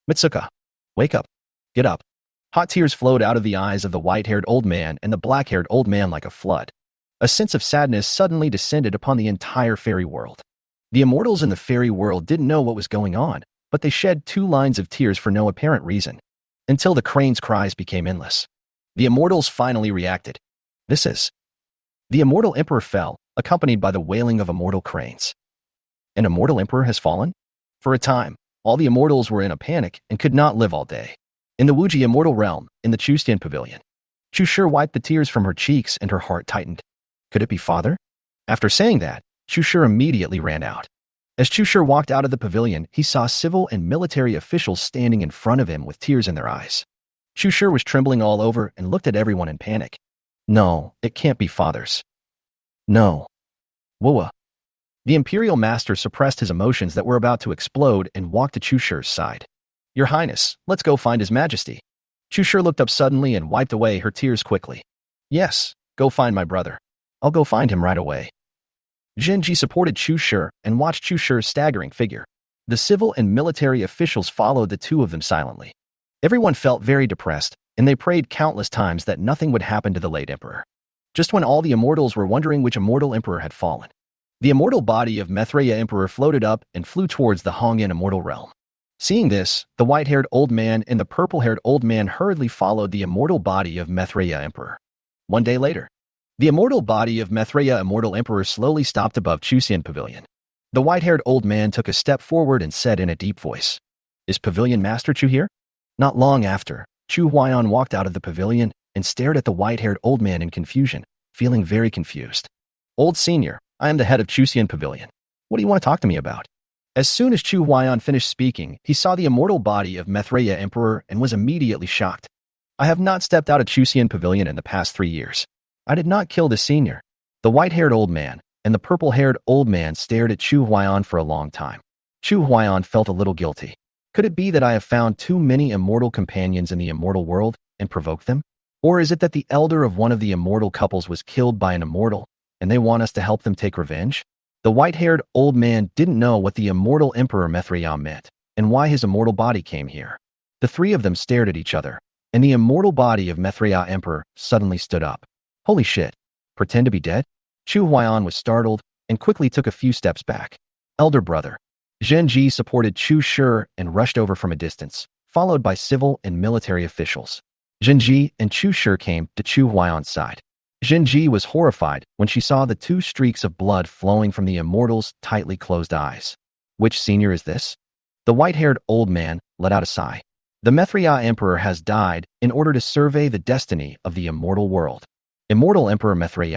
Mitsuka, wake up. Get up. Hot tears flowed out of the eyes of the white-haired old man and the black-haired old man like a flood. A sense of sadness suddenly descended upon the entire fairy world. The immortals in the fairy world didn't know what was going on, but they shed 2 lines of tears for no apparent reason, until the crane's cries became endless. The immortals finally reacted. This is. The immortal emperor fell, accompanied by the wailing of immortal cranes. An immortal emperor has fallen? For a time, all the immortals were in a panic and could not live all day. In the Wuji immortal realm, in the Chuxian Pavilion, Chushi wiped the tears from her cheeks and her heart tightened. Could it be father? After saying that, Chushi immediately ran out. As Chushi walked out of the pavilion, he saw civil and military officials standing in front of him with tears in their eyes. Chushi was trembling all over and looked at everyone in panic. No, it can't be fathers. No. Wuwa. The Imperial Master suppressed his emotions that were about to explode and walked to Chushi's side. Your Highness, let's go find His Majesty. Chushi looked up suddenly and wiped away her tears quickly. Yes, go find my brother. I'll go find him right away. Genji supported Chushi and watched Chushi's staggering figure. The civil and military officials followed the two of them silently. Everyone felt very depressed, and they prayed countless times that nothing would happen to the late emperor. Just when all the immortals were wondering which immortal emperor had fallen, the immortal body of Maithreya Emperor floated up and flew towards the Hongyan immortal realm. Seeing this, the white-haired old man and the purple-haired old man hurriedly followed the immortal body of Maithreya Emperor. 1 day later, the immortal body of Maithreya Immortal Emperor slowly stopped above Chuxian Pavilion. The white-haired old man took a step forward and said in a deep voice, "Is Pavilion Master Chu here?" Not long after, Chu Huaiyan walked out of the pavilion and stared at the white-haired old man in confusion, feeling very confused. "Old senior, I am the head of Chuxian Pavilion. What do you want to talk to me about?" As soon as Chu Huaiyan finished speaking, he saw the immortal body of Majesty Emperor and was immediately shocked. "I have not stepped out of Chuxian Pavilion in the past 3 years. I did not kill the senior." The white-haired old man and the purple-haired old man stared at Chu Huaiyan for a long time. Chu Huaiyan felt a little guilty. Could it be that I have found too many immortal companions in the immortal world and provoked them? Or is it that the elder of one of the immortal couples was killed by an immortal, and they want us to help them take revenge? The white-haired old man didn't know what the immortal Emperor Majesty meant, and why his immortal body came here. The three of them stared at each other, and the immortal body of Majesty Emperor suddenly stood up. "Holy shit! Pretend to be dead?" Chu Huaiyan was startled and quickly took a few steps back. Elder brother Zhen Ji supported Chu Shi and rushed over from a distance, followed by civil and military officials. Zhen Ji and Chu Shi came to Chu Huaiyan's side. Zhen Ji was horrified when she saw the 2 streaks of blood flowing from the immortal's tightly closed eyes. "Which senior is this?" The white-haired old man let out a sigh. "The Majesty Emperor has died in order to survey the destiny of the immortal world." Immortal Emperor Majesty?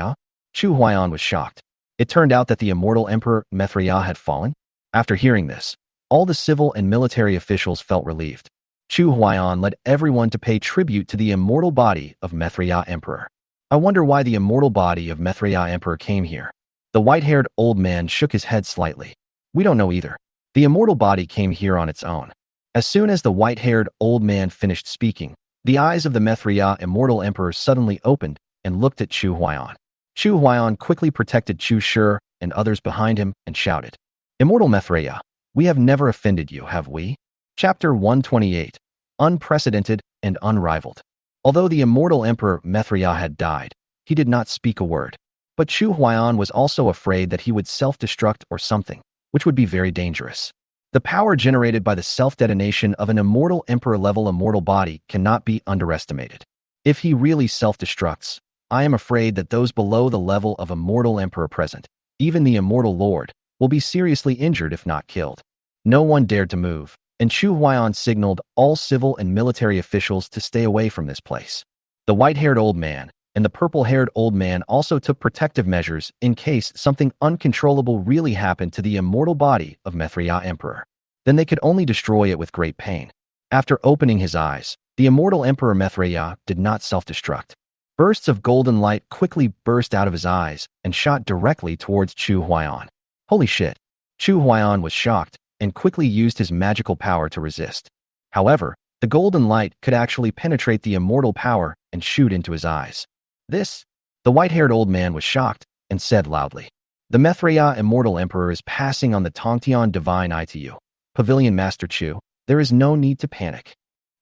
Chu Huaiyan was shocked. It turned out that the immortal Emperor Majesty had fallen. After hearing this, all the civil and military officials felt relieved. Chu Huaiyan led everyone to pay tribute to the immortal body of Majesty Emperor. "I wonder why the immortal body of Majesty Emperor came here." The white-haired old man shook his head slightly. "We don't know either. The immortal body came here on its own." As soon as the white-haired old man finished speaking, the eyes of the Majesty immortal Emperor suddenly opened and looked at Chu Huaiyan. Chu Huaiyan quickly protected Chu Shi and others behind him and shouted, "Immortal Majesty, we have never offended you, have we?" Chapter 128, Unprecedented and Unrivaled. Although the immortal Emperor Majesty had died, he did not speak a word. But Chu Huaiyan was also afraid that he would self-destruct or something, which would be very dangerous. The power generated by the self-detonation of an immortal emperor-level immortal body cannot be underestimated. If he really self-destructs, I am afraid that those below the level of immortal emperor present, even the immortal lord, will be seriously injured if not killed. No one dared to move, and Chu Huaiyan signaled all civil and military officials to stay away from this place. The white-haired old man and the purple-haired old man also took protective measures in case something uncontrollable really happened to the immortal body of Majesty Emperor. Then they could only destroy it with great pain. After opening his eyes, the immortal Emperor Majesty did not self-destruct. Bursts of golden light quickly burst out of his eyes and shot directly towards Chu Huaiyan. "Holy shit!" Chu Huaiyan was shocked and quickly used his magical power to resist. However, the golden light could actually penetrate the immortal power and shoot into his eyes. "This?" The white-haired old man was shocked and said loudly, "The Majesty Immortal Emperor is passing on the Tongtian Divine Eye to you. Pavilion Master Chu, there is no need to panic."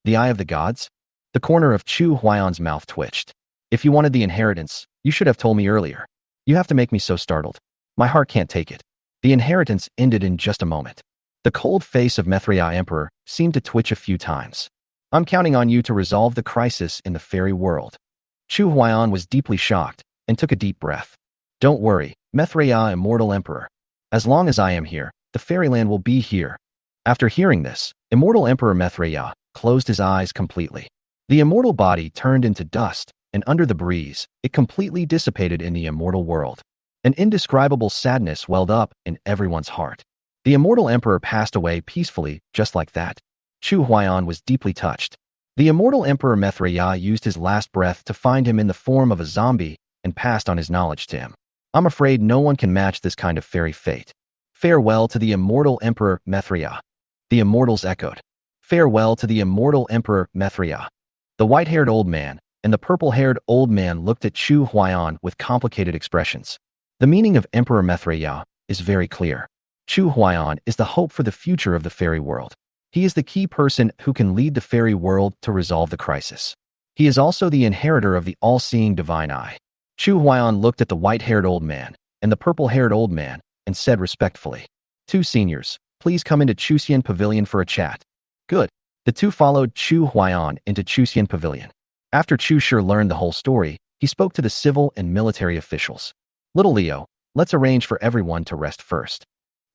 "The Eye of the Gods?" The corner of Chu Huaiyan's mouth twitched. "If you wanted the inheritance, you should have told me earlier. You have to make me so startled. My heart can't take it." The inheritance ended in just a moment. The cold face of Majesty Emperor seemed to twitch a few times. "I'm counting on you to resolve the crisis in the fairy world." Chu Huaiyan was deeply shocked and took a deep breath. "Don't worry, Majesty Immortal Emperor. As long as I am here, the fairyland will be here." After hearing this, Immortal Emperor Majesty closed his eyes completely. The immortal body turned into dust, and under the breeze, it completely dissipated in the immortal world. An indescribable sadness welled up in everyone's heart. The immortal emperor passed away peacefully, just like that. Chu Huaiyan was deeply touched. The immortal emperor Majesty used his last breath to find him in the form of a zombie and passed on his knowledge to him. "I'm afraid no one can match this kind of fairy fate. Farewell to the immortal emperor Majesty." The immortals echoed, "Farewell to the immortal emperor Majesty." The white-haired old man and the purple-haired old man looked at Chu Huaiyan with complicated expressions. The meaning of Emperor Majesty is very clear. Chu Huaiyan is the hope for the future of the fairy world. He is the key person who can lead the fairy world to resolve the crisis. He is also the inheritor of the all-seeing divine eye. Chu Huaiyan looked at the white-haired old man and the purple-haired old man and said respectfully, "Two seniors, please come into Chuxian Pavilion for a chat." "Good." The two followed Chu Huaiyan into Chuxian Pavilion. After Chu Shi learned the whole story, he spoke to the civil and military officials. "Little Leo, let's arrange for everyone to rest first."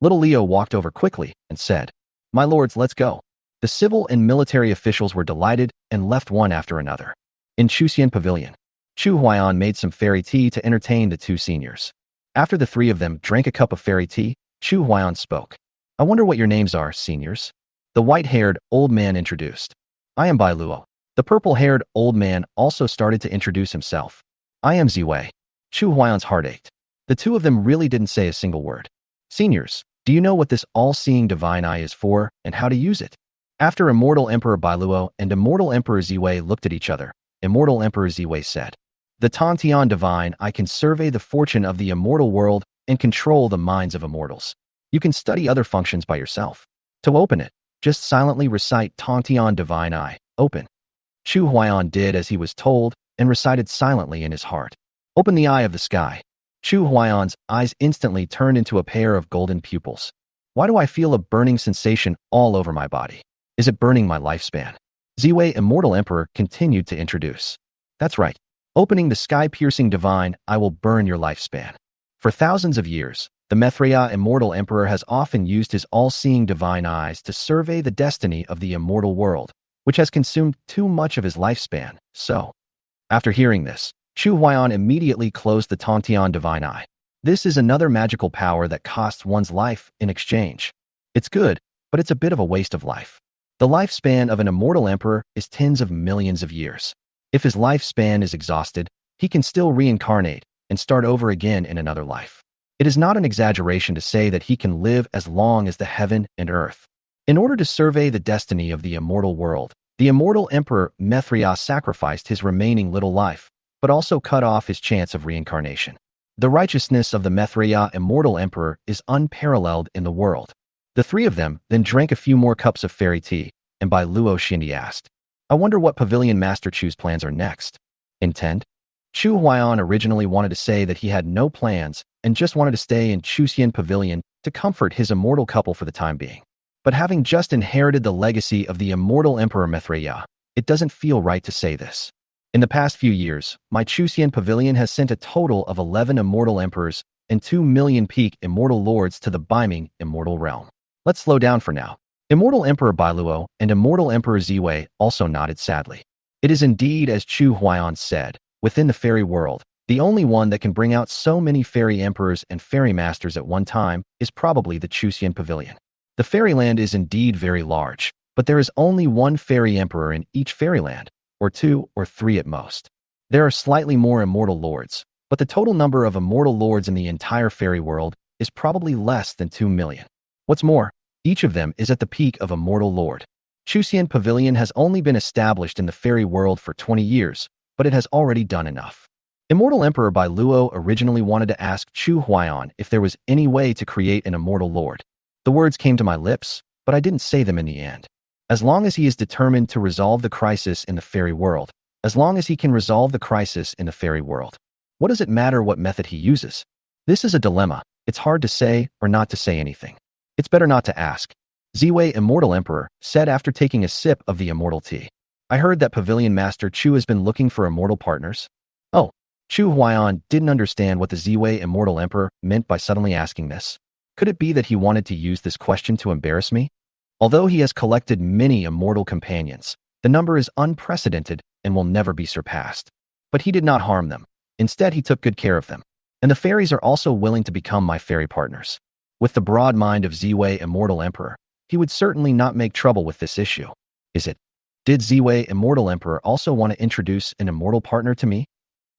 Little Leo walked over quickly and said, "My lords, let's go." The civil and military officials were delighted and left one after another. In Chuxian Pavilion, Chu Huaiyan made some fairy tea to entertain the two seniors. After the three of them drank a cup of fairy tea, Chu Huaiyan spoke. "I wonder what your names are, seniors." The white-haired old man introduced. "I am Bai Luo." The purple-haired old man also started to introduce himself. "I am Ziwei." Chu Huaiyan's heart ached. The two of them really didn't say a single word. "Seniors, do you know what this all-seeing divine eye is for and how to use it?" After Immortal Emperor Bai Luo and Immortal Emperor Ziwei looked at each other, Immortal Emperor Ziwei said, "The Tantian divine eye can survey the fortune of the immortal world and control the minds of immortals. You can study other functions by yourself. To open it, just silently recite Tantian divine eye, open." Chu Huaiyan did as he was told and recited silently in his heart. "Open the eye of the sky." Chu Huaiyan's eyes instantly turned into a pair of golden pupils. "Why do I feel a burning sensation all over my body? Is it burning my lifespan?" Ziwei, Immortal Emperor, continued to introduce. "That's right. Opening the sky-piercing divine eye will burn your lifespan." For thousands of years, the Majesty Immortal Emperor has often used his all-seeing divine eyes to survey the destiny of the immortal world, which has consumed too much of his lifespan. So, after hearing this, Chu Huaiyan immediately closed the Tantian divine eye. This is another magical power that costs one's life in exchange. It's good, but it's a bit of a waste of life. The lifespan of an immortal emperor is tens of millions of years. If his lifespan is exhausted, he can still reincarnate and start over again in another life. It is not an exaggeration to say that he can live as long as the heaven and earth. In order to survey the destiny of the immortal world, the immortal emperor Mithridates sacrificed his remaining little life, but also cut off his chance of reincarnation. The righteousness of the Mithridates immortal emperor is unparalleled in the world. The three of them then drank a few more cups of fairy tea, and Bai Luo Xindi asked, "I wonder what Pavilion Master Chu's plans are next." Intend? Chu Huaiyan originally wanted to say that he had no plans and just wanted to stay in Chuxian Pavilion to comfort his immortal couple for the time being. But having just inherited the legacy of the immortal Emperor Mithridates, it doesn't feel right to say this. In the past few years, my Chuxian Pavilion has sent a total of 11 immortal emperors and 2 million peak immortal lords to the Biming immortal realm. Let's slow down for now. Immortal Emperor Bai Luo and Immortal Emperor Ziwei also nodded sadly. It is indeed as Chu Huaiyan said, within the fairy world, the only one that can bring out so many fairy emperors and fairy masters at one time is probably the Chuxian Pavilion. The fairyland is indeed very large, but there is only one fairy emperor in each fairyland, or 2 or 3 at most. There are slightly more immortal lords, but the total number of immortal lords in the entire fairy world is probably less than 2 million. What's more, each of them is at the peak of immortal lord. Chuxian Pavilion has only been established in the fairy world for 20 years, but it has already done enough. Immortal Emperor Bai Luo originally wanted to ask Chu Huaiyan if there was any way to create an immortal lord. The words came to my lips, but I didn't say them in the end. As long as he is determined to resolve the crisis in the fairy world, as long as he can resolve the crisis in the fairy world, what does it matter what method he uses? This is a dilemma. It's hard to say or not to say anything. It's better not to ask. Ziwei, Immortal Emperor, said after taking a sip of the immortal tea. "I heard that Pavilion Master Chu has been looking for immortal partners." Oh, Chu Huaiyan didn't understand what the Ziwei Immortal Emperor meant by suddenly asking this. Could it be that he wanted to use this question to embarrass me? Although he has collected many immortal companions, the number is unprecedented and will never be surpassed. But he did not harm them. Instead, he took good care of them. And the fairies are also willing to become my fairy partners. With the broad mind of Ziwei Immortal Emperor, he would certainly not make trouble with this issue. Is it? Did Ziwei Immortal Emperor also want to introduce an immortal partner to me?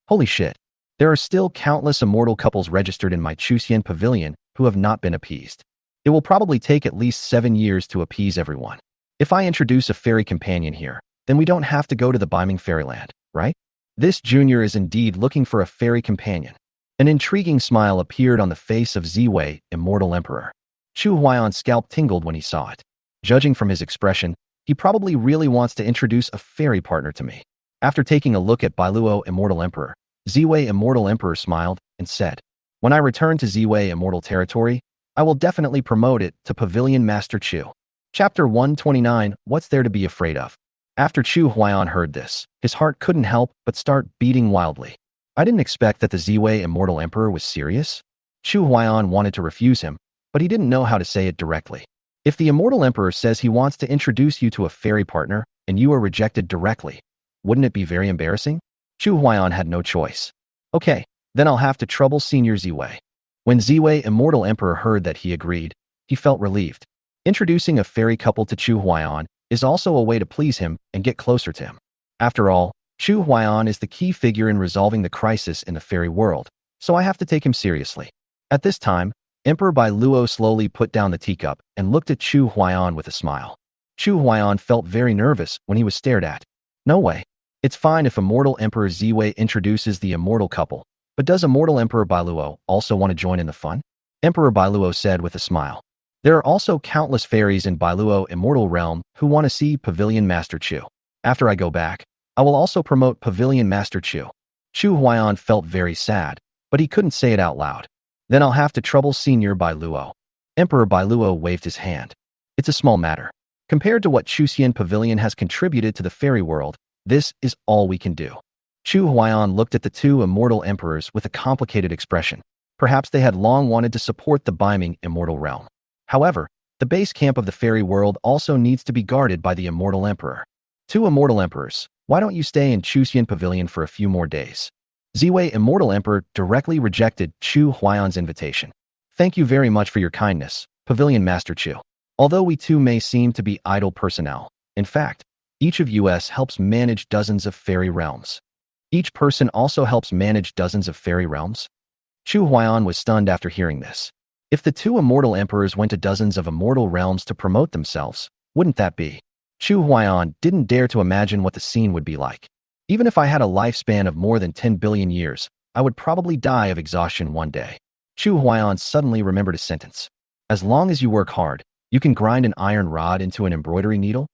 Holy shit. There are still countless immortal couples registered in my Chuxian Pavilion who have not been appeased. It will probably take at least 7 years to appease everyone. If I introduce a fairy companion here, then we don't have to go to the Biming Fairyland, right? This junior is indeed looking for a fairy companion. An intriguing smile appeared on the face of Ziwei, Immortal Emperor. Chu Huaiyan's scalp tingled when he saw it. Judging from his expression, he probably really wants to introduce a fairy partner to me. After taking a look at Bai Luo, Immortal Emperor, Ziwei, Immortal Emperor smiled and said, "When I return to Ziwei Immortal Territory, I will definitely promote it to Pavilion Master Chu." Chapter 129, What's There to Be Afraid of? After Chu Huaiyan heard this, his heart couldn't help but start beating wildly. I didn't expect that the Ziwei Immortal Emperor was serious. Chu Huaiyan wanted to refuse him, but he didn't know how to say it directly. If the immortal emperor says he wants to introduce you to a fairy partner and you are rejected directly, wouldn't it be very embarrassing? Chu Huaiyan had no choice. Okay, then I'll have to trouble Senior Ziwei. When Ziwei, immortal emperor, heard that he agreed, he felt relieved. Introducing a fairy couple to Chu Huaiyan is also a way to please him and get closer to him. After all, Chu Huaiyan is the key figure in resolving the crisis in the fairy world, so I have to take him seriously. At this time, Emperor Bai Luo slowly put down the teacup and looked at Chu Huaiyan with a smile. Chu Huaiyan felt very nervous when he was stared at. No way. It's fine if Immortal Emperor Ziwei introduces the immortal couple, but does Immortal Emperor Bai Luo also want to join in the fun? Emperor Bai Luo said with a smile. There are also countless fairies in Bai Luo Immortal Realm who want to see Pavilion Master Chu. After I go back, I will also promote Pavilion Master Chu. Chu Huaiyan felt very sad, but he couldn't say it out loud. Then I'll have to trouble Senior Bai Luo. Emperor Bai Luo waved his hand. It's a small matter. Compared to what Chuxian Pavilion has contributed to the fairy world, this is all we can do. Chu Huaiyan looked at the two immortal emperors with a complicated expression. Perhaps they had long wanted to support the Baiming immortal realm. However, the base camp of the fairy world also needs to be guarded by the immortal emperor. Two immortal emperors, why don't you stay in Chuxian Pavilion for a few more days? Ziwei, immortal emperor, directly rejected Chu Huaiyan's invitation. Thank you very much for your kindness, Pavilion Master Chu. Although we two may seem to be idle personnel, in fact, each of us helps manage dozens of fairy realms. Each person also helps manage dozens of fairy realms? Chu Huaiyan was stunned after hearing this. If the two immortal emperors went to dozens of immortal realms to promote themselves, wouldn't that be? Chu Huaiyan didn't dare to imagine what the scene would be like. Even if I had a lifespan of more than 10 billion years, I would probably die of exhaustion one day. Chu Huaiyan suddenly remembered a sentence. As long as you work hard, you can grind an iron rod into an embroidery needle?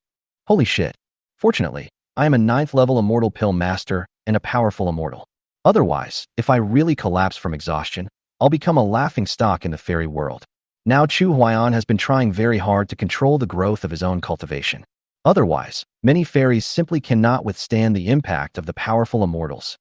Holy shit. Fortunately, I am a 9th level immortal pill master and a powerful immortal. Otherwise, if I really collapse from exhaustion, I'll become a laughing stock in the fairy world. Now Chu Huaiyan has been trying very hard to control the growth of his own cultivation. Otherwise, many fairies simply cannot withstand the impact of the powerful immortals.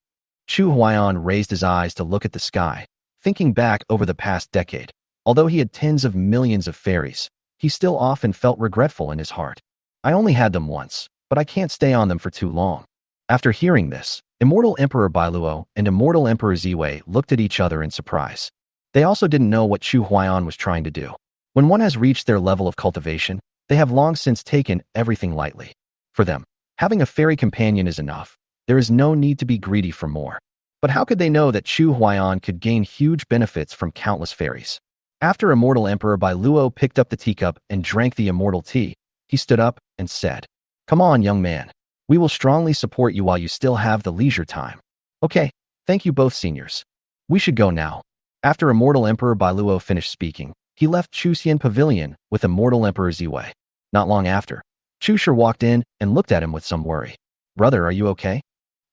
Chu Huaiyan raised his eyes to look at the sky, thinking back over the past decade. Although he had tens of millions of fairies, he still often felt regretful in his heart. I only had them once, but I can't stay on them for too long. After hearing this, Immortal Emperor Bai Luo and Immortal Emperor Ziwei looked at each other in surprise. They also didn't know what Chu Huaiyan was trying to do. When one has reached their level of cultivation, they have long since taken everything lightly. For them, having a fairy companion is enough. There is no need to be greedy for more. But how could they know that Chu Huaiyan could gain huge benefits from countless fairies? After Immortal Emperor Bai Luo picked up the teacup and drank the immortal tea, he stood up and said, "Come on, young man. We will strongly support you while you still have the leisure time." Okay, thank you both seniors. We should go now. After Immortal Emperor Bai Luo finished speaking, he left Chuxian Pavilion with Immortal Emperor Ziwei. Not long after, Chu Shi walked in and looked at him with some worry. "Brother, are you okay?"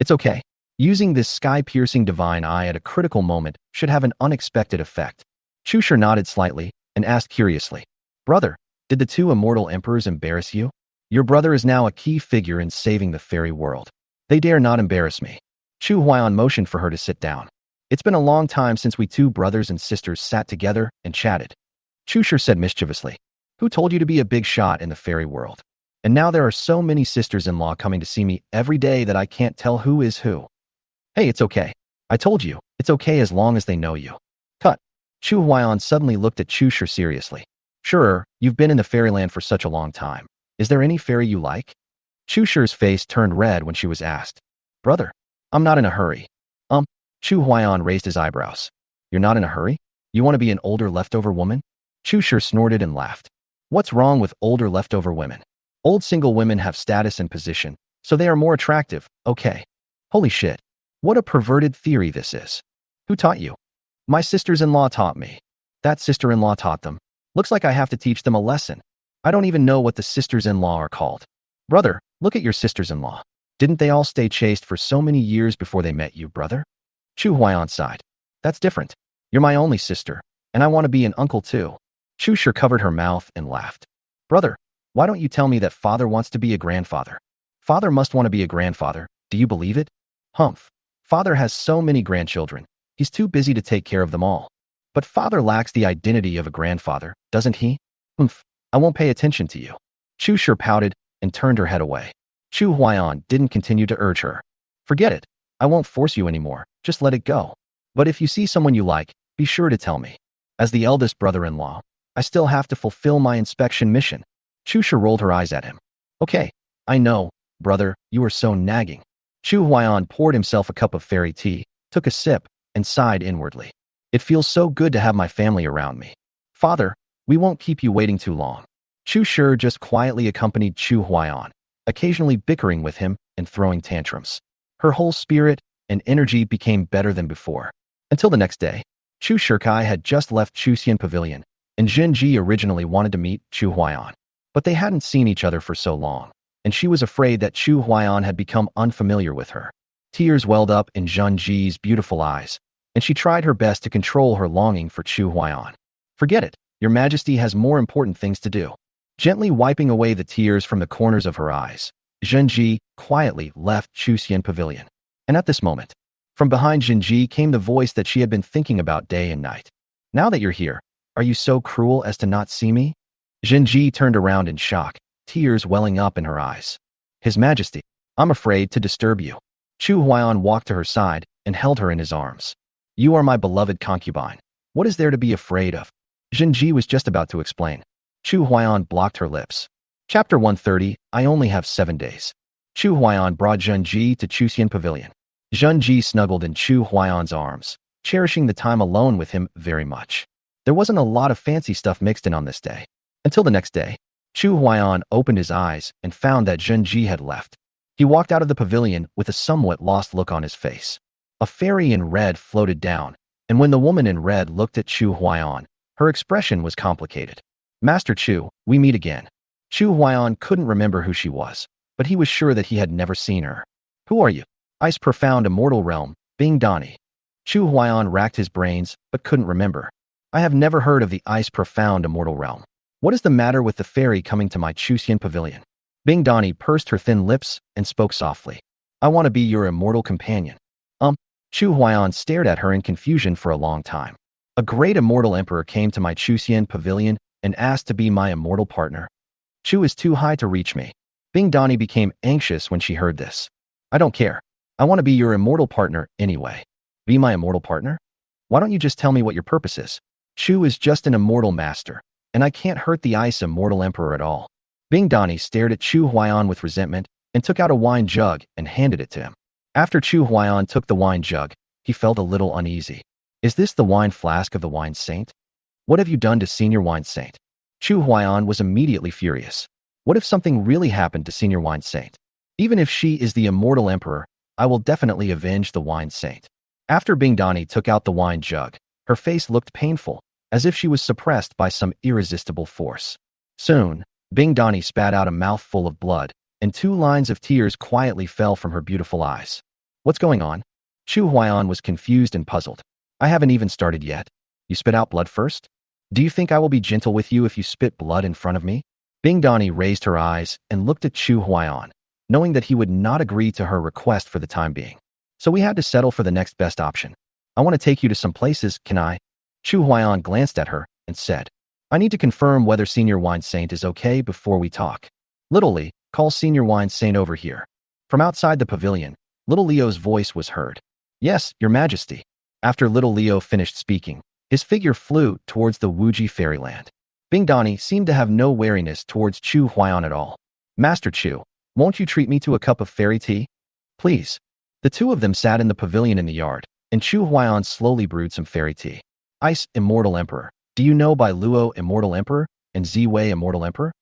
"It's okay." Using this sky-piercing divine eye at a critical moment should have an unexpected effect. Chu Shi nodded slightly and asked curiously, "Brother, did the two immortal emperors embarrass you? Your brother is now a key figure in saving the fairy world. They dare not embarrass me." Chu Huaiyan motioned for her to sit down. "It's been a long time since we two brothers and sisters sat together and chatted." Chu Shi said mischievously, "Who told you to be a big shot in the fairy world? And now there are so many sisters-in-law coming to see me every day that I can't tell who is who." "Hey, it's okay. I told you, it's okay as long as they know you." Cut. Chu Huaiyan suddenly looked at Chu Shi seriously. "Sure, you've been in the fairyland for such a long time. Is there any fairy you like?" Chu Shi's face turned red when she was asked. "Brother, I'm not in a hurry." Chu Huaiyan raised his eyebrows. "You're not in a hurry? You want to be an older leftover woman?" Chu Shi snorted and laughed. "What's wrong with older leftover women? Old single women have status and position, so they are more attractive, okay." Holy shit. What a perverted theory this is. "Who taught you?" "My sisters-in-law taught me." "That sister-in-law taught them. Looks like I have to teach them a lesson. I don't even know what the sisters-in-law are called." "Brother, look at your sisters-in-law. Didn't they all stay chaste for so many years before they met you, brother?" Chu Huaiyan sighed. "That's different. You're my only sister, and I want to be an uncle too." Chu Shi covered her mouth and laughed. "Brother, why don't you tell me that father wants to be a grandfather? Father must want to be a grandfather. Do you believe it?" "Humph. Father has so many grandchildren. He's too busy to take care of them all." But father lacks the identity of a grandfather, doesn't he? Humph, I won't pay attention to you. Chu Shi pouted and turned her head away. Chu Huaiyan didn't continue to urge her. Forget it. I won't force you anymore. Just let it go. But if you see someone you like, be sure to tell me. As the eldest brother-in-law, I still have to fulfill my inspection mission. Chu Shi rolled her eyes at him. Okay, I know, brother, you are so nagging. Chu Huaiyan poured himself a cup of fairy tea, took a sip, and sighed inwardly. It feels so good to have my family around me. Father, we won't keep you waiting too long. Chu Shi just quietly accompanied Chu Huaiyan, occasionally bickering with him and throwing tantrums. Her whole spirit and energy became better than before. Until the next day, Chu Shikai had just left Chuxian Pavilion, and Jinji originally wanted to meet Chu Huaiyan. But they hadn't seen each other for so long, and she was afraid that Chu Huaiyan had become unfamiliar with her. Tears welled up in Jinji's beautiful eyes, and she tried her best to control her longing for Chu Huaiyan. Forget it, Your Majesty has more important things to do. Gently wiping away the tears from the corners of her eyes, Jinji quietly left Chuxian Pavilion. And at this moment, from behind Jinji came the voice that she had been thinking about day and night. Now that you're here, are you so cruel as to not see me? Jinji turned around in shock, tears welling up in her eyes. His Majesty, I'm afraid to disturb you. Chu Huaiyan walked to her side and held her in his arms. You are my beloved concubine. What is there to be afraid of? Jinji was just about to explain. Chu Huaiyan blocked her lips. Chapter 130, I only have 7 days. Chu Huaiyan brought Jinji to Chuxian Pavilion. Jinji snuggled in Chu Huaiyan's arms, cherishing the time alone with him very much. There wasn't a lot of fancy stuff mixed in on this day. Until the next day, Chu Huaiyan opened his eyes and found that Jinji had left. He walked out of the pavilion with a somewhat lost look on his face. A fairy in red floated down, and when the woman in red looked at Chu Huaiyan, her expression was complicated. Master Chu, we meet again. Chu Huaiyan couldn't remember who she was, but he was sure that he had never seen her. Who are you? Ice Profound Immortal Realm, Bing Dani. Chu Huaiyan racked his brains, but couldn't remember. I have never heard of the Ice Profound Immortal Realm. What is the matter with the fairy coming to my Chuxian Pavilion? Bing Dani pursed her thin lips and spoke softly. I want to be your immortal companion. Chu Huaiyan stared at her in confusion for a long time. A great immortal emperor came to my Chuxian Pavilion and asked to be my immortal partner. Chu is too high to reach me. Bing Dani became anxious when she heard this. I don't care. I want to be your immortal partner anyway. Be my immortal partner? Why don't you just tell me what your purpose is? Chu is just an immortal master, and I can't hurt the ice immortal emperor at all. Bing Dani stared at Chu Huaiyan with resentment and took out a wine jug and handed it to him. After Chu Huaiyan took the wine jug, he felt a little uneasy. Is this the wine flask of the wine saint? What have you done to Senior Wine Saint? Chu Huaiyan was immediately furious. What if something really happened to Senior Wine Saint? Even if she is the immortal emperor, I will definitely avenge the wine saint. After Bing Dani took out the wine jug, her face looked painful, as if she was suppressed by some irresistible force. Soon, Bing Dani spat out a mouthful of blood, and 2 lines of tears quietly fell from her beautiful eyes. What's going on? Chu Huaiyan was confused and puzzled. I haven't even started yet. You spit out blood first? Do you think I will be gentle with you if you spit blood in front of me? Bing Dani raised her eyes and looked at Chu Huaiyan, knowing that he would not agree to her request for the time being. So we had to settle for the next best option. I want to take you to some places, can I? Chu Huaiyan glanced at her and said, I need to confirm whether Senior Wine Saint is okay before we talk. Little Lee, call Senior Wine Saint over here. From outside the pavilion, Little Leo's voice was heard. Yes, Your Majesty. After Little Leo finished speaking, his figure flew towards the Wuji fairyland. Bing Dani seemed to have no wariness towards Chu Huaiyan at all. Master Chu, won't you treat me to a cup of fairy tea? Please. The 2 of them sat in the pavilion in the yard, and Chu Huaiyan slowly brewed some fairy tea. Ice Immortal Emperor. Do you know by Luo Immortal Emperor and Ziwei Immortal Emperor?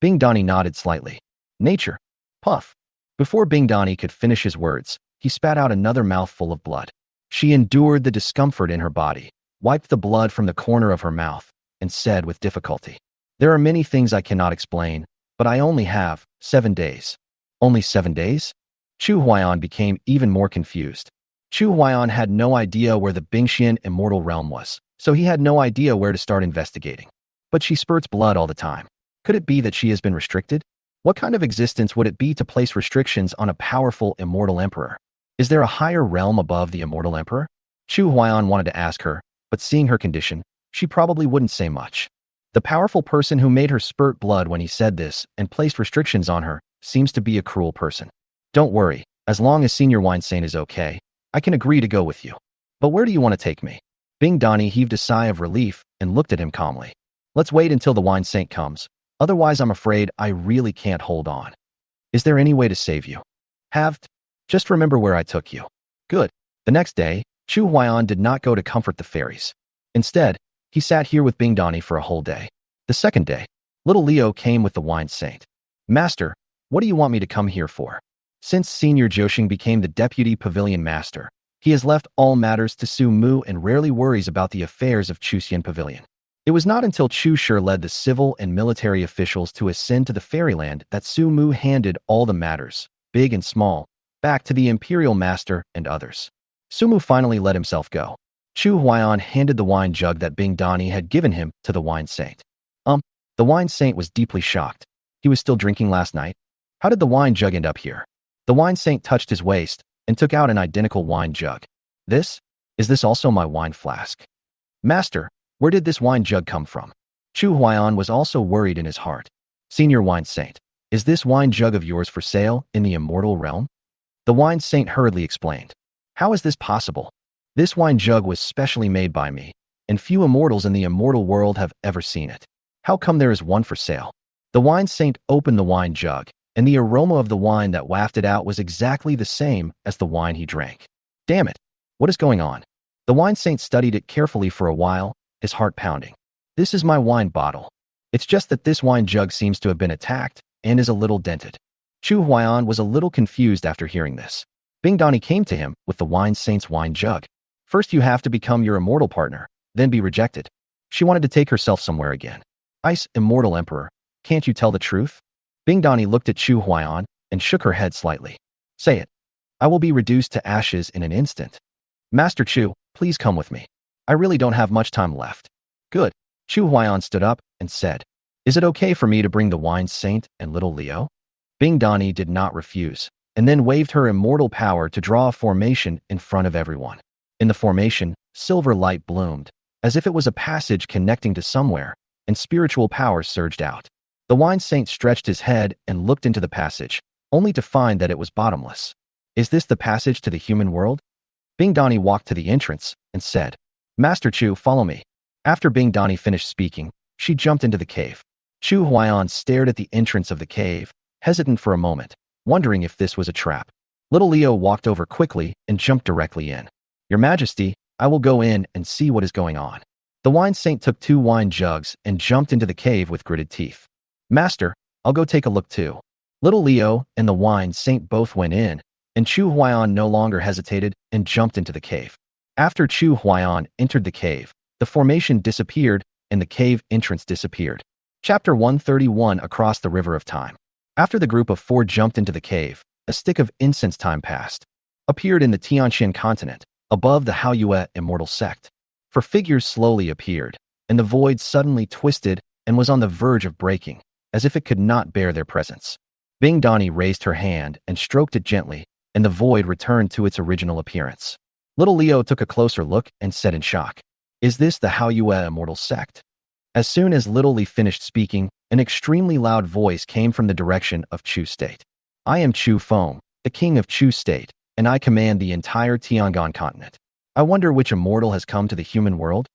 Bing Dani nodded slightly. Nature. Puff. Before Bing Dani could finish his words, he spat out another mouthful of blood. She endured the discomfort in her body, wiped the blood from the corner of her mouth, and said with difficulty, There are many things I cannot explain, but I only have 7 days. Only 7 days? Chu Huaiyan became even more confused. Chu Huaiyan had no idea where the Bingxian Immortal Realm was, so he had no idea where to start investigating. But she spurts blood all the time. Could it be that she has been restricted? What kind of existence would it be to place restrictions on a powerful immortal emperor? Is there a higher realm above the immortal emperor? Chu Huaiyan wanted to ask her, but seeing her condition, she probably wouldn't say much. The powerful person who made her spurt blood when he said this and placed restrictions on her seems to be a cruel person. Don't worry, as long as Senior Wine Saint is okay, I can agree to go with you. But where do you want to take me? Bing Donnie heaved a sigh of relief and looked at him calmly. Let's wait until the Wine Saint comes. Otherwise, I'm afraid I really can't hold on. Is there any way to save you? Just remember where I took you. Good. The next day, Chu Huaiyan did not go to comfort the fairies. Instead, he sat here with Bing Donnie for a whole day. The second day, little Leo came with the Wine Saint. Master, what do you want me to come here for? Since Senior Joshing became the deputy pavilion master, he has left all matters to Su Mu and rarely worries about the affairs of Chuxian Pavilion. It was not until Chu Shi led the civil and military officials to ascend to the fairyland that Su Mu handed all the matters, big and small, back to the imperial master and others. Su Mu finally let himself go. Chu Huaiyan handed the wine jug that Bing Donnie had given him to the Wine Saint. The Wine Saint was deeply shocked. He was still drinking last night? How did the wine jug end up here? The Wine Saint touched his waist and took out an identical wine jug. Is this also my wine flask? Master, where did this wine jug come from? Chu Huaiyan was also worried in his heart. Senior Wine Saint, is this wine jug of yours for sale in the immortal realm? The Wine Saint hurriedly explained. How is this possible? This wine jug was specially made by me, and few immortals in the immortal world have ever seen it. How come there is one for sale? The Wine Saint opened the wine jug, and the aroma of the wine that wafted out was exactly the same as the wine he drank. Damn it! What is going on? The Wine Saint studied it carefully for a while, his heart pounding. This is my wine bottle. It's just that this wine jug seems to have been attacked and is a little dented. Chu Huaiyan was a little confused after hearing this. Bing Donnie came to him with the Wine Saint's wine jug. First you have to become your immortal partner, then be rejected. She wanted to take herself somewhere again. Ice, immortal emperor, can't you tell the truth? Bing Donnie looked at Chu Huaiyan and shook her head slightly. Say it. I will be reduced to ashes in an instant. Master Chu, please come with me. I really don't have much time left. Good. Chu Huaiyan stood up and said, Is it okay for me to bring the Wine Saint and little Leo? Bing Donnie did not refuse, and then waved her immortal power to draw a formation in front of everyone. In the formation, silver light bloomed, as if it was a passage connecting to somewhere, and spiritual power surged out. The Wine Saint stretched his head and looked into the passage, only to find that it was bottomless. Is this the passage to the human world? Bing Donnie walked to the entrance and said, Master Chu, follow me. After Bing Donnie finished speaking, she jumped into the cave. Chu Huaiyan stared at the entrance of the cave, hesitant for a moment, wondering if this was a trap. Little Leo walked over quickly and jumped directly in. Your Majesty, I will go in and see what is going on. The Wine Saint took 2 wine jugs and jumped into the cave with gritted teeth. Master, I'll go take a look too. Little Leo and the Wine Saint both went in, and Chu Huaiyan no longer hesitated and jumped into the cave. After Chu Huaiyan entered the cave, the formation disappeared and the cave entrance disappeared. Chapter 131 Across the River of Time. After the group of 4 jumped into the cave, a stick of incense time passed. Appeared in the Tianxian continent, above the Haoyue immortal sect. For figures slowly appeared, and the void suddenly twisted and was on the verge of breaking, as if it could not bear their presence. Bing Donnie raised her hand and stroked it gently, and the void returned to its original appearance. Little Leo took a closer look and said in shock, Is this the Haoyue immortal sect? As soon as Little Lee finished speaking, an extremely loud voice came from the direction of Chu State. I am Chu Feng, the king of Chu State, and I command the entire Tiangong continent. I wonder which immortal has come to the human world?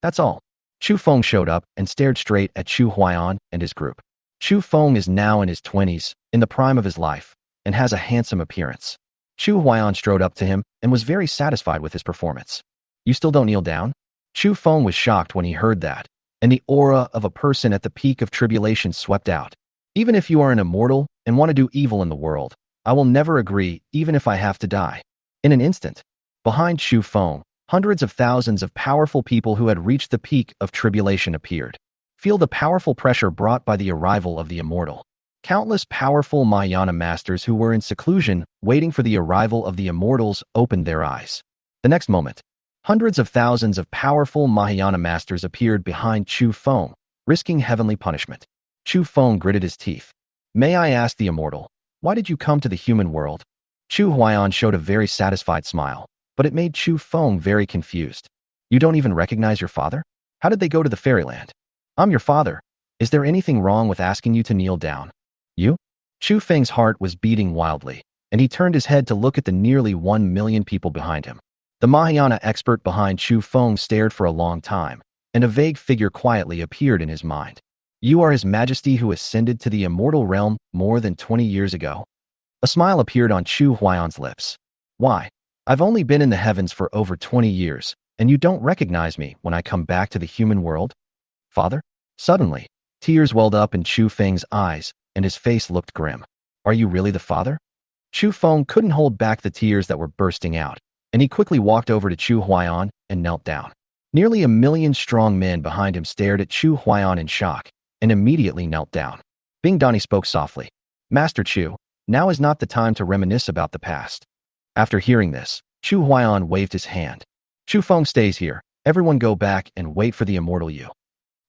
That's all. Chu Feng showed up and stared straight at Chu Huaiyan and his group. Chu Feng is now in his 20s, in the prime of his life, and has a handsome appearance. Chu Huaiyan strode up to him and was very satisfied with his performance. You still don't kneel down? Chu Feng was shocked when he heard that, and the aura of a person at the peak of tribulation swept out. Even if you are an immortal and want to do evil in the world, I will never agree, even if I have to die. In an instant, behind Chu Feng, hundreds of thousands of powerful people who had reached the peak of tribulation appeared. Feel the powerful pressure brought by the arrival of the immortal. Countless powerful Mahayana masters who were in seclusion, waiting for the arrival of the immortals, opened their eyes. The next moment, hundreds of thousands of powerful Mahayana masters appeared behind Chu Feng, risking heavenly punishment. Chu Feng gritted his teeth. May I ask the immortal, why did you come to the human world? Chu Huaiyan showed a very satisfied smile, but it made Chu Feng very confused. You don't even recognize your father? How did they go to the fairyland? I'm your father. Is there anything wrong with asking you to kneel down? You? Chu Feng's heart was beating wildly, and he turned his head to look at the nearly 1 million people behind him. The Mahayana expert behind Chu Feng stared for a long time, and a vague figure quietly appeared in his mind. You are His Majesty who ascended to the immortal realm more than 20 years ago? A smile appeared on Chu Huayan's lips. Why? I've only been in the heavens for over 20 years, and you don't recognize me when I come back to the human world? Father? Suddenly, tears welled up in Chu Feng's eyes, and his face looked grim. Are you really the father? Chu Feng couldn't hold back the tears that were bursting out, and he quickly walked over to Chu Huayan and knelt down. Nearly 1 million strong men behind him stared at Chu Huayan in shock, and immediately knelt down. Bing Dani spoke softly. Master Chu, now is not the time to reminisce about the past. After hearing this, Chu Huayan waved his hand. Chu Feng stays here. Everyone go back and wait for the immortal you.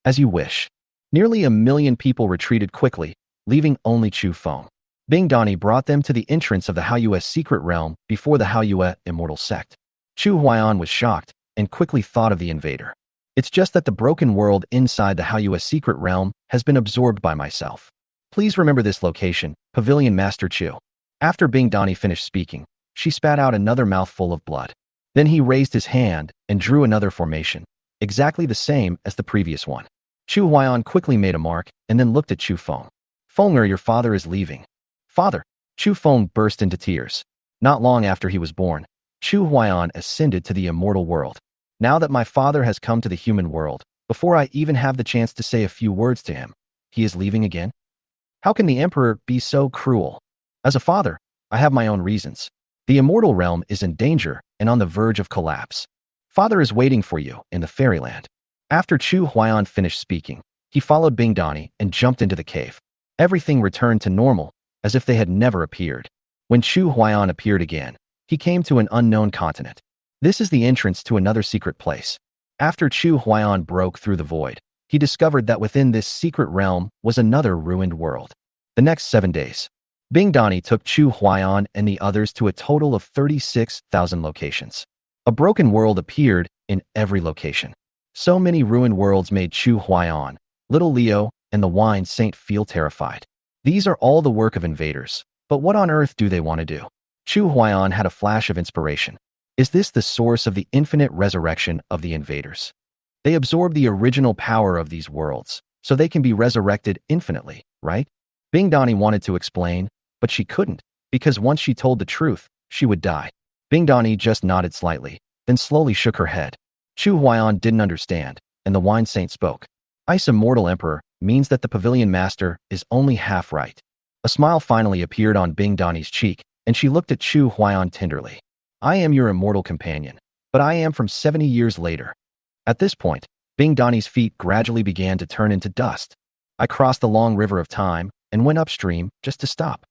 As you wish. Nearly 1 million people retreated quickly, leaving only Chu Feng. Bing Dani brought them to the entrance of the Haoyue's secret realm before the Haoyue immortal sect. Chu Huayan was shocked and quickly thought of the invader. It's just that the broken world inside the Haoyue secret realm has been absorbed by myself. Please remember this location, Pavilion Master Chu. After Bing Dani finished speaking, she spat out another mouthful of blood. Then he raised his hand and drew another formation, exactly the same as the previous one. Chu Huayan quickly made a mark and then looked at Chu Feng. Fenger, your father is leaving. Father! Chu Feng burst into tears. Not long after he was born, Chu Huayan ascended to the immortal world. Now that my father has come to the human world, before I even have the chance to say a few words to him, he is leaving again? How can the emperor be so cruel? As a father, I have my own reasons. The immortal realm is in danger and on the verge of collapse. Father is waiting for you in the fairyland. After Chu Huayan finished speaking, he followed Bing Dani and jumped into the cave. Everything returned to normal, as if they had never appeared. When Chu Huayan appeared again, he came to an unknown continent. This is the entrance to another secret place. After Chu Huayan broke through the void, he discovered that within this secret realm was another ruined world. The next 7 days, Bing Dani took Chu Huayan and the others to a total of 36,000 locations. A broken world appeared in every location. So many ruined worlds made Chu Huayan, Little Leo, and the Wine Saint feel terrified. These are all the work of invaders, but what on earth do they want to do? Chu Huayan had a flash of inspiration. Is this the source of the infinite resurrection of the invaders? They absorb the original power of these worlds, so they can be resurrected infinitely, right? Bing Dani wanted to explain, but she couldn't, because once she told the truth, she would die. Bing Dani just nodded slightly, then slowly shook her head. Chu Huayan didn't understand, and the Wine Saint spoke. Ice Immortal Emperor means that the Pavilion Master is only half right. A smile finally appeared on Bing Dani's cheek, and she looked at Chu Huayan tenderly. I am your immortal companion, but I am from 70 years later. At this point, Bing Dani's feet gradually began to turn into dust. I crossed the long river of time and went upstream just to stop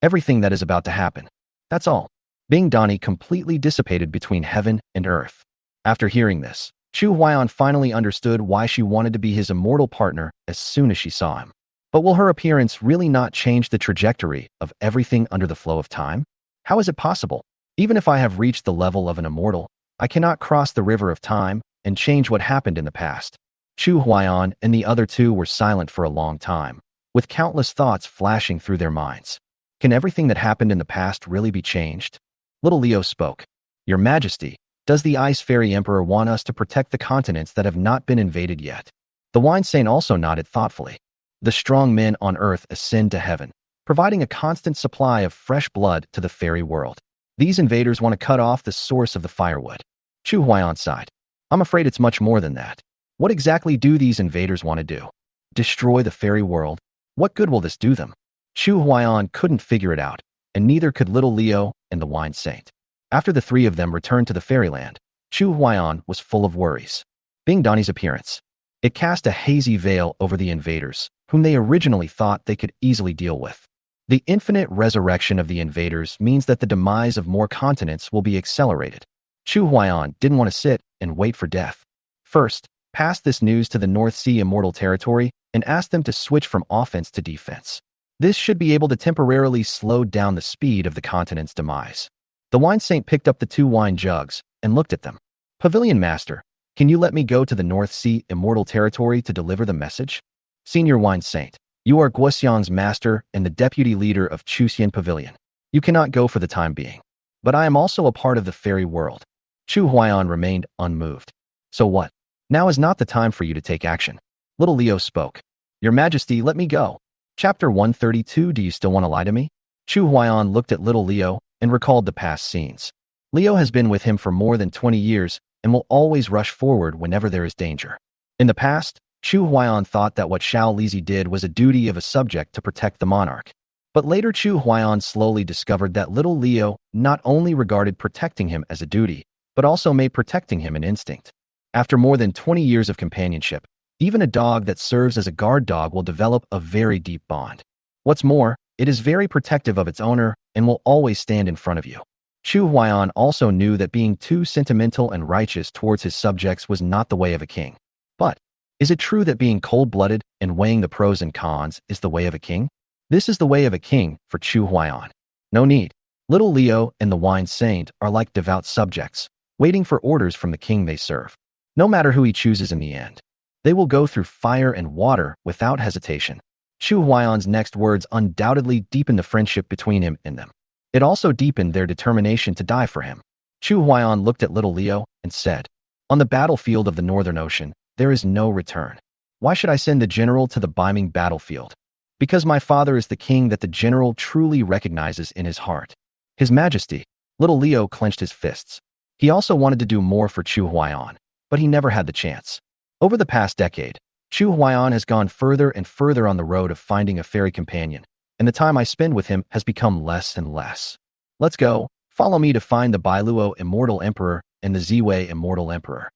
everything that is about to happen. That's all. Bing Dani completely dissipated between heaven and earth. After hearing this, Chu Huayan finally understood why she wanted to be his immortal partner as soon as she saw him. But will her appearance really not change the trajectory of everything under the flow of time? How is it possible? Even if I have reached the level of an immortal, I cannot cross the river of time and change what happened in the past. Chu Huayan and the other two were silent for a long time, with countless thoughts flashing through their minds. Can everything that happened in the past really be changed? Little Leo spoke. Your Majesty, does the Ice Fairy Emperor want us to protect the continents that have not been invaded yet? The Wine Saint also nodded thoughtfully. The strong men on earth ascend to heaven, providing a constant supply of fresh blood to the fairy world. These invaders want to cut off the source of the firewood. Chu Huayan sighed. I'm afraid it's much more than that. What exactly do these invaders want to do? Destroy the fairy world? What good will this do them? Chu Huayan couldn't figure it out, and neither could Little Leo and the Wine Saint. After the three of them returned to the fairyland, Chu Huayan was full of worries. Bing Dani's appearance. It cast a hazy veil over the invaders, whom they originally thought they could easily deal with. The infinite resurrection of the invaders means that the demise of more continents will be accelerated. Chu Huayan didn't want to sit and wait for death. First, pass this news to the North Sea Immortal Territory and ask them to switch from offense to defense. This should be able to temporarily slow down the speed of the continent's demise. The Wine Saint picked up the 2 wine jugs and looked at them. Pavilion Master, Can you let me go to the North Sea immortal territory to deliver the message? Senior Wine Saint, you are Guoxiang's master and the deputy leader of Chuxian Pavilion. You cannot go for the time being. But I am also a part of the fairy world. Chu Huaiyan remained unmoved. So what? Now is not the time for you to take action. Little Leo spoke. Your Majesty, let me go. Chapter 132. Do you still want to lie to me? Chu Huaiyan looked at little Leo and recalled the past scenes. Leo has been with him for more than 20 years and will always rush forward whenever there is danger. In the past, Chu Huaiyan thought that what Xiao Lizi did was a duty of a subject to protect the monarch. But later Chu Huaiyan slowly discovered that little Leo not only regarded protecting him as a duty, but also made protecting him an instinct. After more than 20 years of companionship, even a dog that serves as a guard dog will develop a very deep bond. What's more, it is very protective of its owner and will always stand in front of you. Chu Huaiyan also knew that being too sentimental and righteous towards his subjects was not the way of a king. But, is it true that being cold-blooded and weighing the pros and cons is the way of a king? This is the way of a king for Chu Huaiyan. No need. Little Leo and the Wine Saint are like devout subjects, waiting for orders from the king they serve. No matter who he chooses in the end, they will go through fire and water without hesitation. Chu Huaiyan's next words undoubtedly deepened the friendship between him and them. It also deepened their determination to die for him. Chu Huaiyan looked at little Leo and said, on the battlefield of the Northern Ocean, there is no return. Why should I send the general to the Biming battlefield? Because my father is the king that the general truly recognizes in his heart. His Majesty. Little Leo clenched his fists. He also wanted to do more for Chu Huaiyan, but he never had the chance. Over the past decade, Chu Huaiyan has gone further and further on the road of finding a fairy companion, and the time I spend with him has become less and less. Let's go. Follow me to find the Bailuo Immortal Emperor and the Ziwei Immortal Emperor.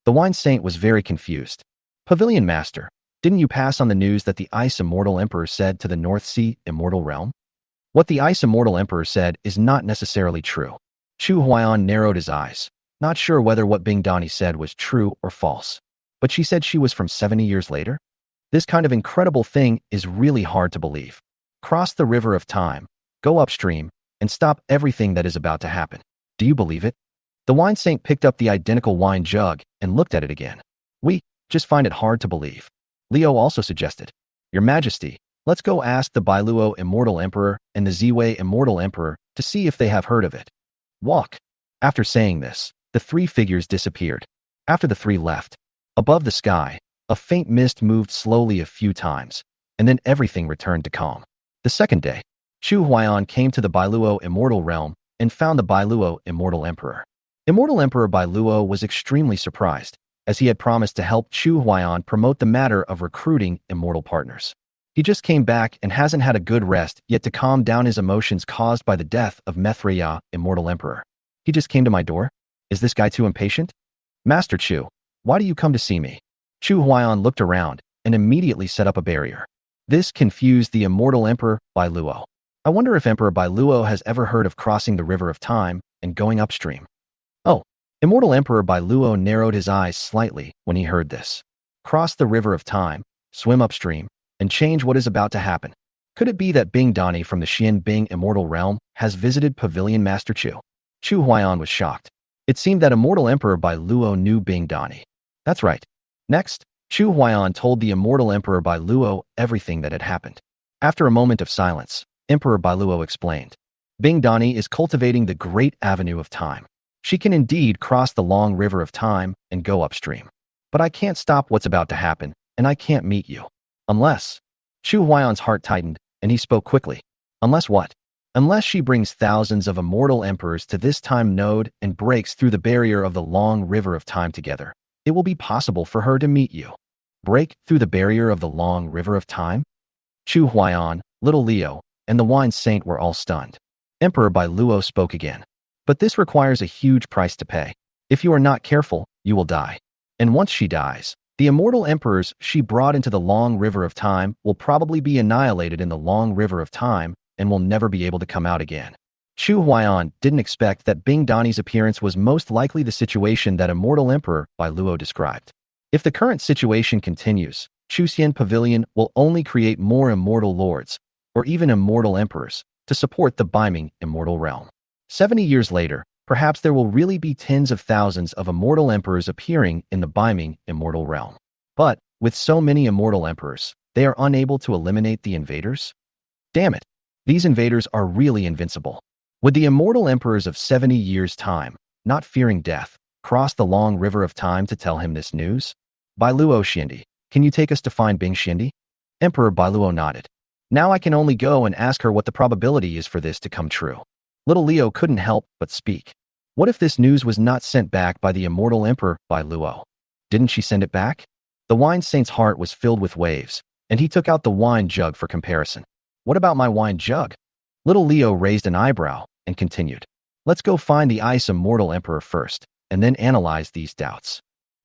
The Wine Saint was very confused. Pavilion Master, didn't you pass on the news that the Ice Immortal Emperor said to the North Sea Immortal Realm? What the Ice Immortal Emperor said is not necessarily true. Chu Huaiyan narrowed his eyes, not sure whether what Bing Dani said was true or false. But she said she was from 70 years later? This kind of incredible thing is really hard to believe. Cross the river of time, go upstream, and stop everything that is about to happen. Do you believe it? The Wine Saint picked up the identical wine jug and looked at it again. We just find it hard to believe. Leo also suggested, Your Majesty, let's go ask the Bailuo Immortal Emperor and the Ziwei Immortal Emperor to see if they have heard of it. Walk. After saying this, the three figures disappeared. After the three left, above the sky, a faint mist moved slowly a few times, and then everything returned to calm. The second day, Chu Huaiyan came to the Bailuo Immortal Realm and found the Bailuo Immortal Emperor. Immortal Emperor Bailuo was extremely surprised, as he had promised to help Chu Huaiyan promote the matter of recruiting immortal partners. He just came back and hasn't had a good rest yet to calm down his emotions caused by the death of Methreya, Immortal Emperor. He just came to my door? Is this guy too impatient? Master Chu, why do you come to see me? Chu Huaiyan looked around and immediately set up a barrier. This confused the Immortal Emperor Bailuo. I wonder if Emperor Bailuo has ever heard of crossing the river of time and going upstream. Oh, Immortal Emperor Bailuo narrowed his eyes slightly when he heard this. Cross the river of time, swim upstream, and change what is about to happen. Could it be that Bing Dani from the Xian Bing Immortal Realm has visited Pavilion Master Chu? Chu Huaiyan was shocked. It seemed that Immortal Emperor Bailuo knew Bing Dani. That's right. Next, Chu Huaiyan told the Immortal Emperor Bailuo everything that had happened. After a moment of silence, Emperor Bailuo explained, Bing Dani is cultivating the great avenue of time. She can indeed cross the long river of time and go upstream. But I can't stop what's about to happen, and I can't meet you. Unless... Chu Huaiyan's heart tightened, and he spoke quickly. Unless what? Unless she brings thousands of immortal emperors to this time node and breaks through the barrier of the long river of time together, it will be possible for her to meet you. Break through the barrier of the long river of time? Chu Huaiyan, little Leo, and the Wine Saint were all stunned. Emperor Bailuo spoke again. But this requires a huge price to pay. If you are not careful, you will die. And once she dies, the immortal emperors she brought into the long river of time will probably be annihilated in the long river of time and will never be able to come out again. Chu Huaiyan didn't expect that Bing Dani's appearance was most likely the situation that Immortal Emperor Bailuo described. If the current situation continues, Chuxian Pavilion will only create more immortal lords, or even immortal emperors, to support the Biming immortal realm. 70 years later, Perhaps there will really be tens of thousands of immortal emperors appearing in the Biming immortal realm. But, with so many immortal emperors, they are unable to eliminate the invaders? Damn it! These invaders are really invincible. Would the immortal emperors of 70 years' time, not fearing death, cross the long river of time to tell him this news? Bailuo Xindi, can you take us to find Bing Xindi? Emperor Bailuo nodded. Now I can only go and ask her what the probability is for this to come true. Little Leo couldn't help but speak. What if this news was not sent back by the immortal emperor Bailuo? Didn't she send it back? The wine saint's heart was filled with waves, and he took out the wine jug for comparison. What about my wine jug? Little Leo raised an eyebrow and continued. Let's go find the ice immortal emperor first, and then analyze these doubts.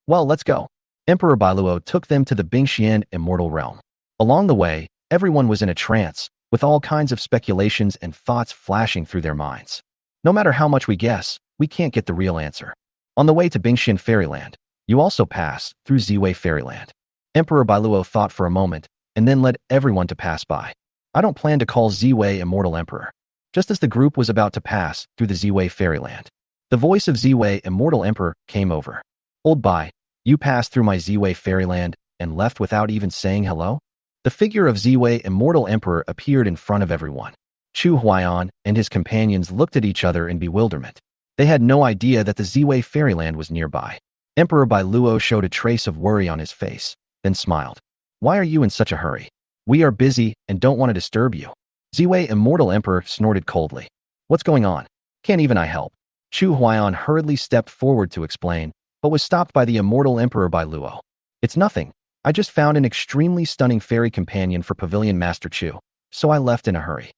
Well, let's go. Emperor Bailuo took them to the Bingxian immortal realm. Along the way, everyone was in a trance, with all kinds of speculations and thoughts flashing through their minds. No matter how much we guess, we can't get the real answer. On the way to Bingxian Fairyland, you also pass through Ziwei Fairyland. Emperor Bailuo thought for a moment, and then led everyone to pass by. I don't plan to call Ziwei Immortal Emperor. Just as the group was about to pass through the Ziwei Fairyland, the voice of Ziwei Immortal Emperor came over. Old Bai, you passed through my Ziwei Fairyland and left without even saying hello? The figure of Ziwei Immortal Emperor appeared in front of everyone. Chu Huaiyan and his companions looked at each other in bewilderment. They had no idea that the Ziwei Fairyland was nearby. Emperor Bailuo showed a trace of worry on his face, then smiled. Why are you in such a hurry? We are busy and don't want to disturb you. Ziwei Immortal Emperor snorted coldly. What's going on? Can't even I help? Chu Huaiyan hurriedly stepped forward to explain, but was stopped by the Immortal Emperor Bailuo. It's nothing. I just found an extremely stunning fairy companion for Pavilion Master Chu, so I left in a hurry.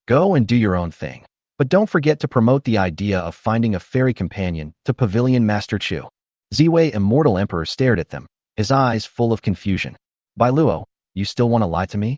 Go and do your own thing. But don't forget to promote the idea of finding a fairy companion to Pavilion Master Chu. Ziwei Immortal Emperor stared at them, his eyes full of confusion. Bailuo, you still want to lie to me?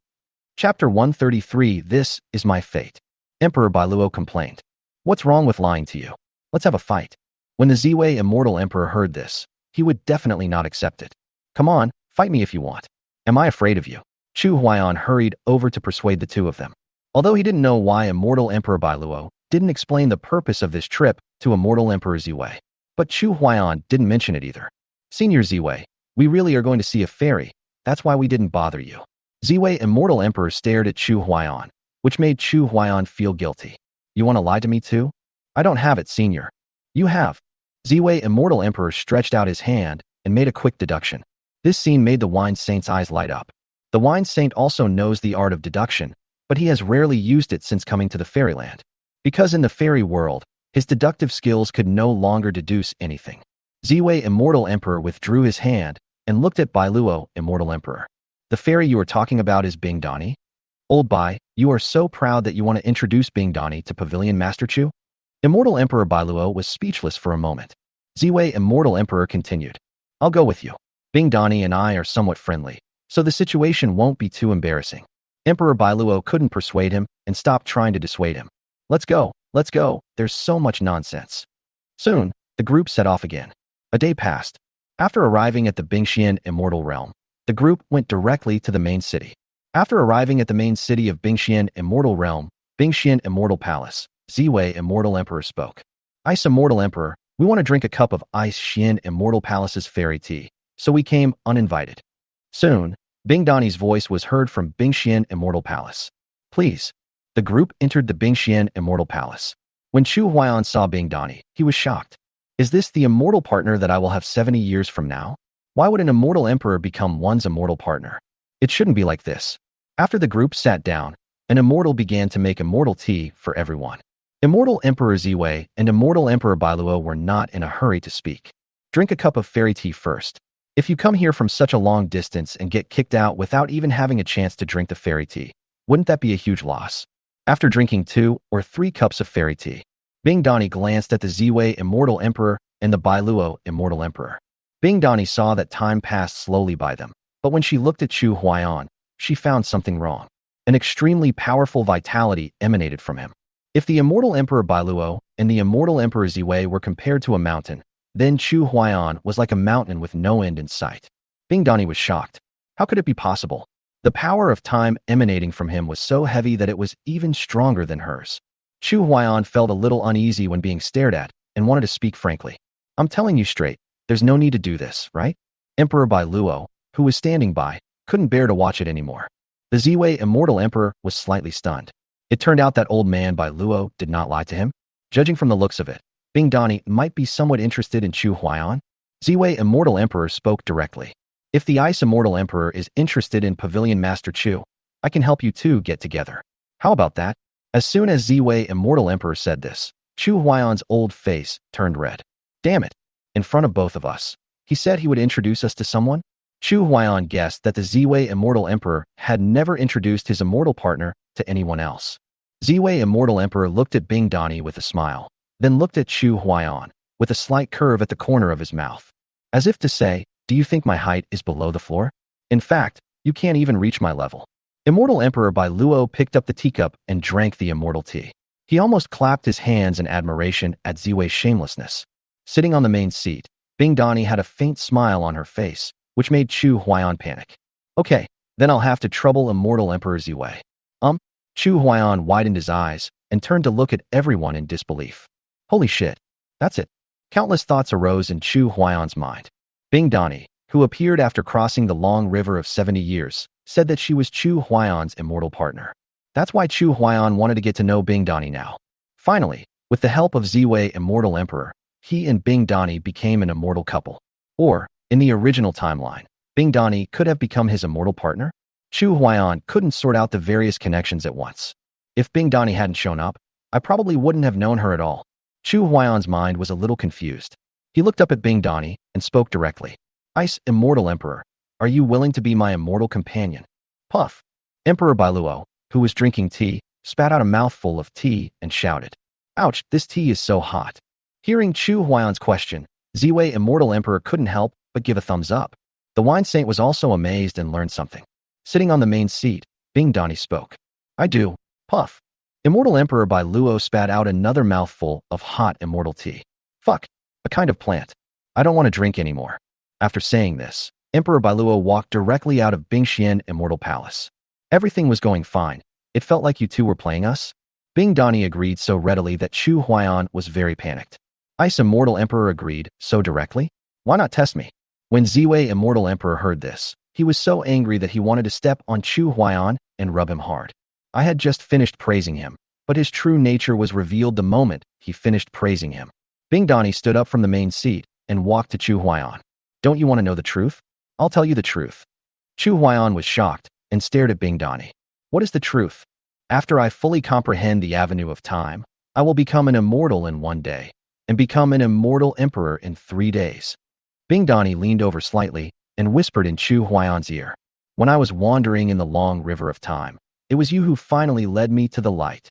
Chapter 133. This is my fate. Emperor Bailuo complained. What's wrong with lying to you? Let's have a fight. When the Ziwei Immortal Emperor heard this, he would definitely not accept it. Come on, fight me if you want. Am I afraid of you? Chu Huaiyan hurried over to persuade the two of them. Although he didn't know why Immortal Emperor Bailuo didn't explain the purpose of this trip to Immortal Emperor Ziwei. But Chu Huaiyan didn't mention it either. Senior Ziwei, we really are going to see a fairy. That's why we didn't bother you. Ziwei Immortal Emperor stared at Chu Huaiyan, which made Chu Huaiyan feel guilty. You want to lie to me too? I don't have it, Senior. You have. Ziwei Immortal Emperor stretched out his hand and made a quick deduction. This scene made the Wine Saint's eyes light up. The Wine Saint also knows the art of deduction, but he has rarely used it since coming to the fairyland. Because in the fairy world, his deductive skills could no longer deduce anything. Ziwei Immortal Emperor withdrew his hand and looked at Bailuo Immortal Emperor. The fairy you are talking about is Bing Dani? Old Bai, you are so proud that you want to introduce Bing Dani to Pavilion Master Chu? Immortal Emperor Bailuo was speechless for a moment. Ziwei Immortal Emperor continued. I'll go with you. Bing Dani and I are somewhat friendly, so the situation won't be too embarrassing. Emperor Bailuo couldn't persuade him and stopped trying to dissuade him. Let's go, there's so much nonsense. Soon, the group set off again. A day passed. After arriving at the Bingxian Immortal Realm, the group went directly to the main city. After arriving at the main city of Bingxian Immortal Realm, Bingxian Immortal Palace, Ziwei Immortal Emperor spoke. Ice Immortal Emperor, we want to drink a cup of Ice Xian Immortal Palace's fairy tea, so we came uninvited. Soon, Bing Dani's voice was heard from Bingxian Immortal Palace. Please. The group entered the Bingxian Immortal Palace. When Chu Huaiyan saw Bing Dani, he was shocked. Is this the immortal partner that I will have 70 years from now? Why would an immortal emperor become one's immortal partner? It shouldn't be like this. After the group sat down, an immortal began to make immortal tea for everyone. Immortal Emperor Ziwei and Immortal Emperor Bailuo were not in a hurry to speak. Drink a cup of fairy tea first. If you come here from such a long distance and get kicked out without even having a chance to drink the fairy tea, wouldn't that be a huge loss? After drinking 2 or 3 cups of fairy tea, Bing Dani glanced at the Ziwei Immortal Emperor and the Bailuo Immortal Emperor. Bing Dani saw that time passed slowly by them, but when she looked at Chu Huaiyan, she found something wrong. An extremely powerful vitality emanated from him. If the Immortal Emperor Bailuo and the Immortal Emperor Ziwei were compared to a mountain, then Chu Huaiyan was like a mountain with no end in sight. Bing Dani was shocked. How could it be possible? The power of time emanating from him was so heavy that it was even stronger than hers. Chu Huaiyan felt a little uneasy when being stared at, and wanted to speak frankly. I'm telling you straight, there's no need to do this, right? Emperor Bai Luo, who was standing by, couldn't bear to watch it anymore. The Ziwei Immortal Emperor was slightly stunned. It turned out that old man Bai Luo did not lie to him. Judging from the looks of it, Bing Dani might be somewhat interested in Chu Huaiyan. Ziwei Immortal Emperor spoke directly. If the Ice Immortal Emperor is interested in Pavilion Master Chu, I can help you two get together. How about that? As soon as Ziwei Immortal Emperor said this, Chu Huaiyan's old face turned red. Damn it. In front of both of us. He said he would introduce us to someone? Chu Huaiyan guessed that the Ziwei Immortal Emperor had never introduced his immortal partner to anyone else. Ziwei Immortal Emperor looked at Bing Dani with a smile, then looked at Chu Huaiyan with a slight curve at the corner of his mouth. As if to say, do you think my height is below the floor? In fact, you can't even reach my level. Immortal Emperor Bai Luo picked up the teacup and drank the immortal tea. He almost clapped his hands in admiration at Ziwei's shamelessness. Sitting on the main seat, Bing Dani had a faint smile on her face, which made Chu Huaiyan panic. Okay, then I'll have to trouble Immortal Emperor Ziwei. Chu Huaiyan widened his eyes and turned to look at everyone in disbelief. Holy shit, that's it. Countless thoughts arose in Chu Huaiyan's mind. Bing Dani, who appeared after crossing the long river of 70 years, said that she was Chu Huaiyan's immortal partner. That's why Chu Huaiyan wanted to get to know Bing Dani now. Finally, with the help of Ziwei Immortal Emperor, he and Bing Dani became an immortal couple. Or, in the original timeline, Bing Dani could have become his immortal partner? Chu Huaiyan couldn't sort out the various connections at once. If Bing Dani hadn't shown up, I probably wouldn't have known her at all. Chu Huaiyan's mind was a little confused. He looked up at Bing Dani and spoke directly. Ice Immortal Emperor, are you willing to be my immortal companion? Puff. Emperor Bai Luo, who was drinking tea, spat out a mouthful of tea and shouted. Ouch, this tea is so hot. Hearing Chu Huaiyan's question, Ziwei Immortal Emperor couldn't help but give a thumbs up. The wine saint was also amazed and learned something. Sitting on the main seat, Bing Dani spoke. I do. Puff. Immortal Emperor Bai Luo spat out another mouthful of hot immortal tea. Fuck. A kind of plant. I don't want to drink anymore. After saying this, Emperor Bai Luo walked directly out of Bingxian Immortal Palace. Everything was going fine. It felt like you two were playing us. Bing Dani agreed so readily that Chu Huaiyan was very panicked. Ice Immortal Emperor agreed so directly. Why not test me? When Ziwei Immortal Emperor heard this, he was so angry that he wanted to step on Chu Huaiyan and rub him hard. I had just finished praising him, but his true nature was revealed the moment he finished praising him. Bing Dani stood up from the main seat and walked to Chu Huaiyan. Don't you want to know the truth? I'll tell you the truth. Chu Huaiyan was shocked and stared at Bing Dani. What is the truth? After I fully comprehend the avenue of time, I will become an immortal in 1 day and become an immortal emperor in 3 days. Bing Dani leaned over slightly and whispered in Chu Huaiyan's ear. When I was wandering in the long river of time, it was you who finally led me to the light.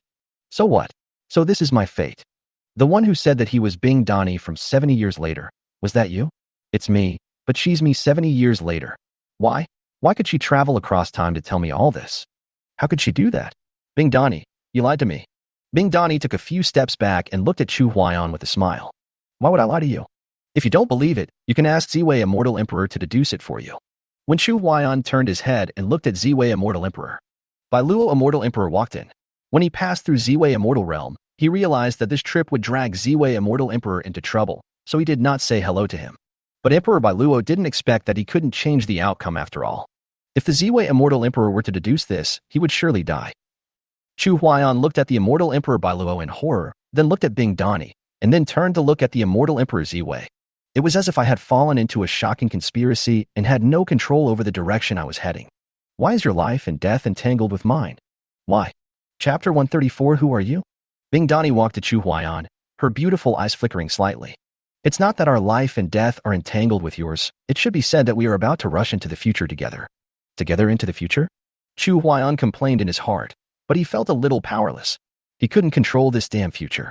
So what? So this is my fate. The one who said that he was Bing Dani from 70 years later, was that you? It's me, but she's me 70 years later. Why? Why could she travel across time to tell me all this? How could she do that? Bing Dani, you lied to me. Bing Dani took a few steps back and looked at Chu Huaiyan with a smile. Why would I lie to you? If you don't believe it, you can ask Ziwei Immortal Emperor to deduce it for you. When Chu Huaiyan turned his head and looked at Ziwei Immortal Emperor, Bai Luo Immortal Emperor walked in. When he passed through Ziwei Immortal Realm, he realized that this trip would drag Ziwei Immortal Emperor into trouble, so he did not say hello to him. But Emperor Bai Luo didn't expect that he couldn't change the outcome after all. If the Ziwei Immortal Emperor were to deduce this, he would surely die. Chu Huaiyan looked at the Immortal Emperor Bai Luo in horror, then looked at Bing Dani, and then turned to look at the Immortal Emperor Ziwei. It was as if I had fallen into a shocking conspiracy and had no control over the direction I was heading. Why is your life and death entangled with mine? Why? Chapter 134. Who are you? Bing Dani walked to Chu Huaiyan, her beautiful eyes flickering slightly. It's not that our life and death are entangled with yours. It should be said that we are about to rush into the future together. Together into the future? Chu Huaiyan complained in his heart, but he felt a little powerless. He couldn't control this damn future.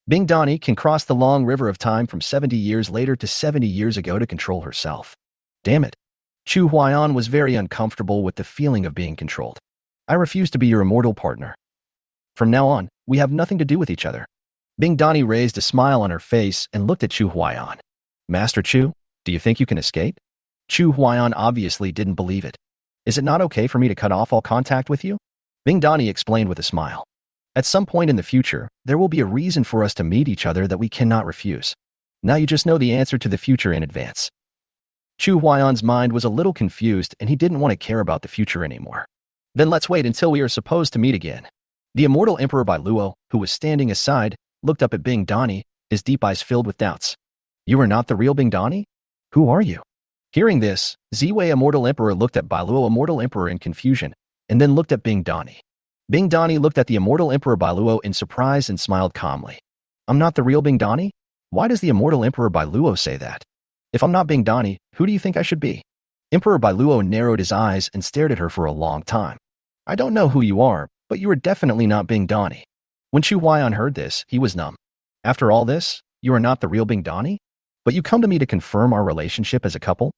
Bing Dani can cross the long river of time from 70 years later to 70 years ago to control herself. Damn it. Chu Huaiyan was very uncomfortable with the feeling of being controlled. I refuse to be your immortal partner. From now on, we have nothing to do with each other. Bing Dani raised a smile on her face and looked at Chu Huaiyan. Master Chu, do you think you can escape? Chu Huaiyan obviously didn't believe it. Is it not okay for me to cut off all contact with you? Bing Dani explained with a smile. At some point in the future, there will be a reason for us to meet each other that we cannot refuse. Now you just know the answer to the future in advance. Chu Huayan's mind was a little confused and he didn't want to care about the future anymore. Then let's wait until we are supposed to meet again. The immortal Emperor Bai Luo, who was standing aside, looked up at Bing Dani, his deep eyes filled with doubts. You are not the real Bing Dani? Who are you? Hearing this, Ziwei Immortal Emperor looked at Bai Luo Immortal Emperor in confusion, and then looked at Bing Dani. Bing Dani looked at the Immortal Emperor Bai Luo in surprise and smiled calmly. I'm not the real Bing Dani? Why does the Immortal Emperor Bai Luo say that? If I'm not Bing Dani, who do you think I should be? Emperor Bai Luo narrowed his eyes and stared at her for a long time. I don't know who you are, but you are definitely not Bing Dani. When Chu Huayan heard this, he was numb. After all this, you are not the real Bing Dani? But you come to me to confirm our relationship as a couple?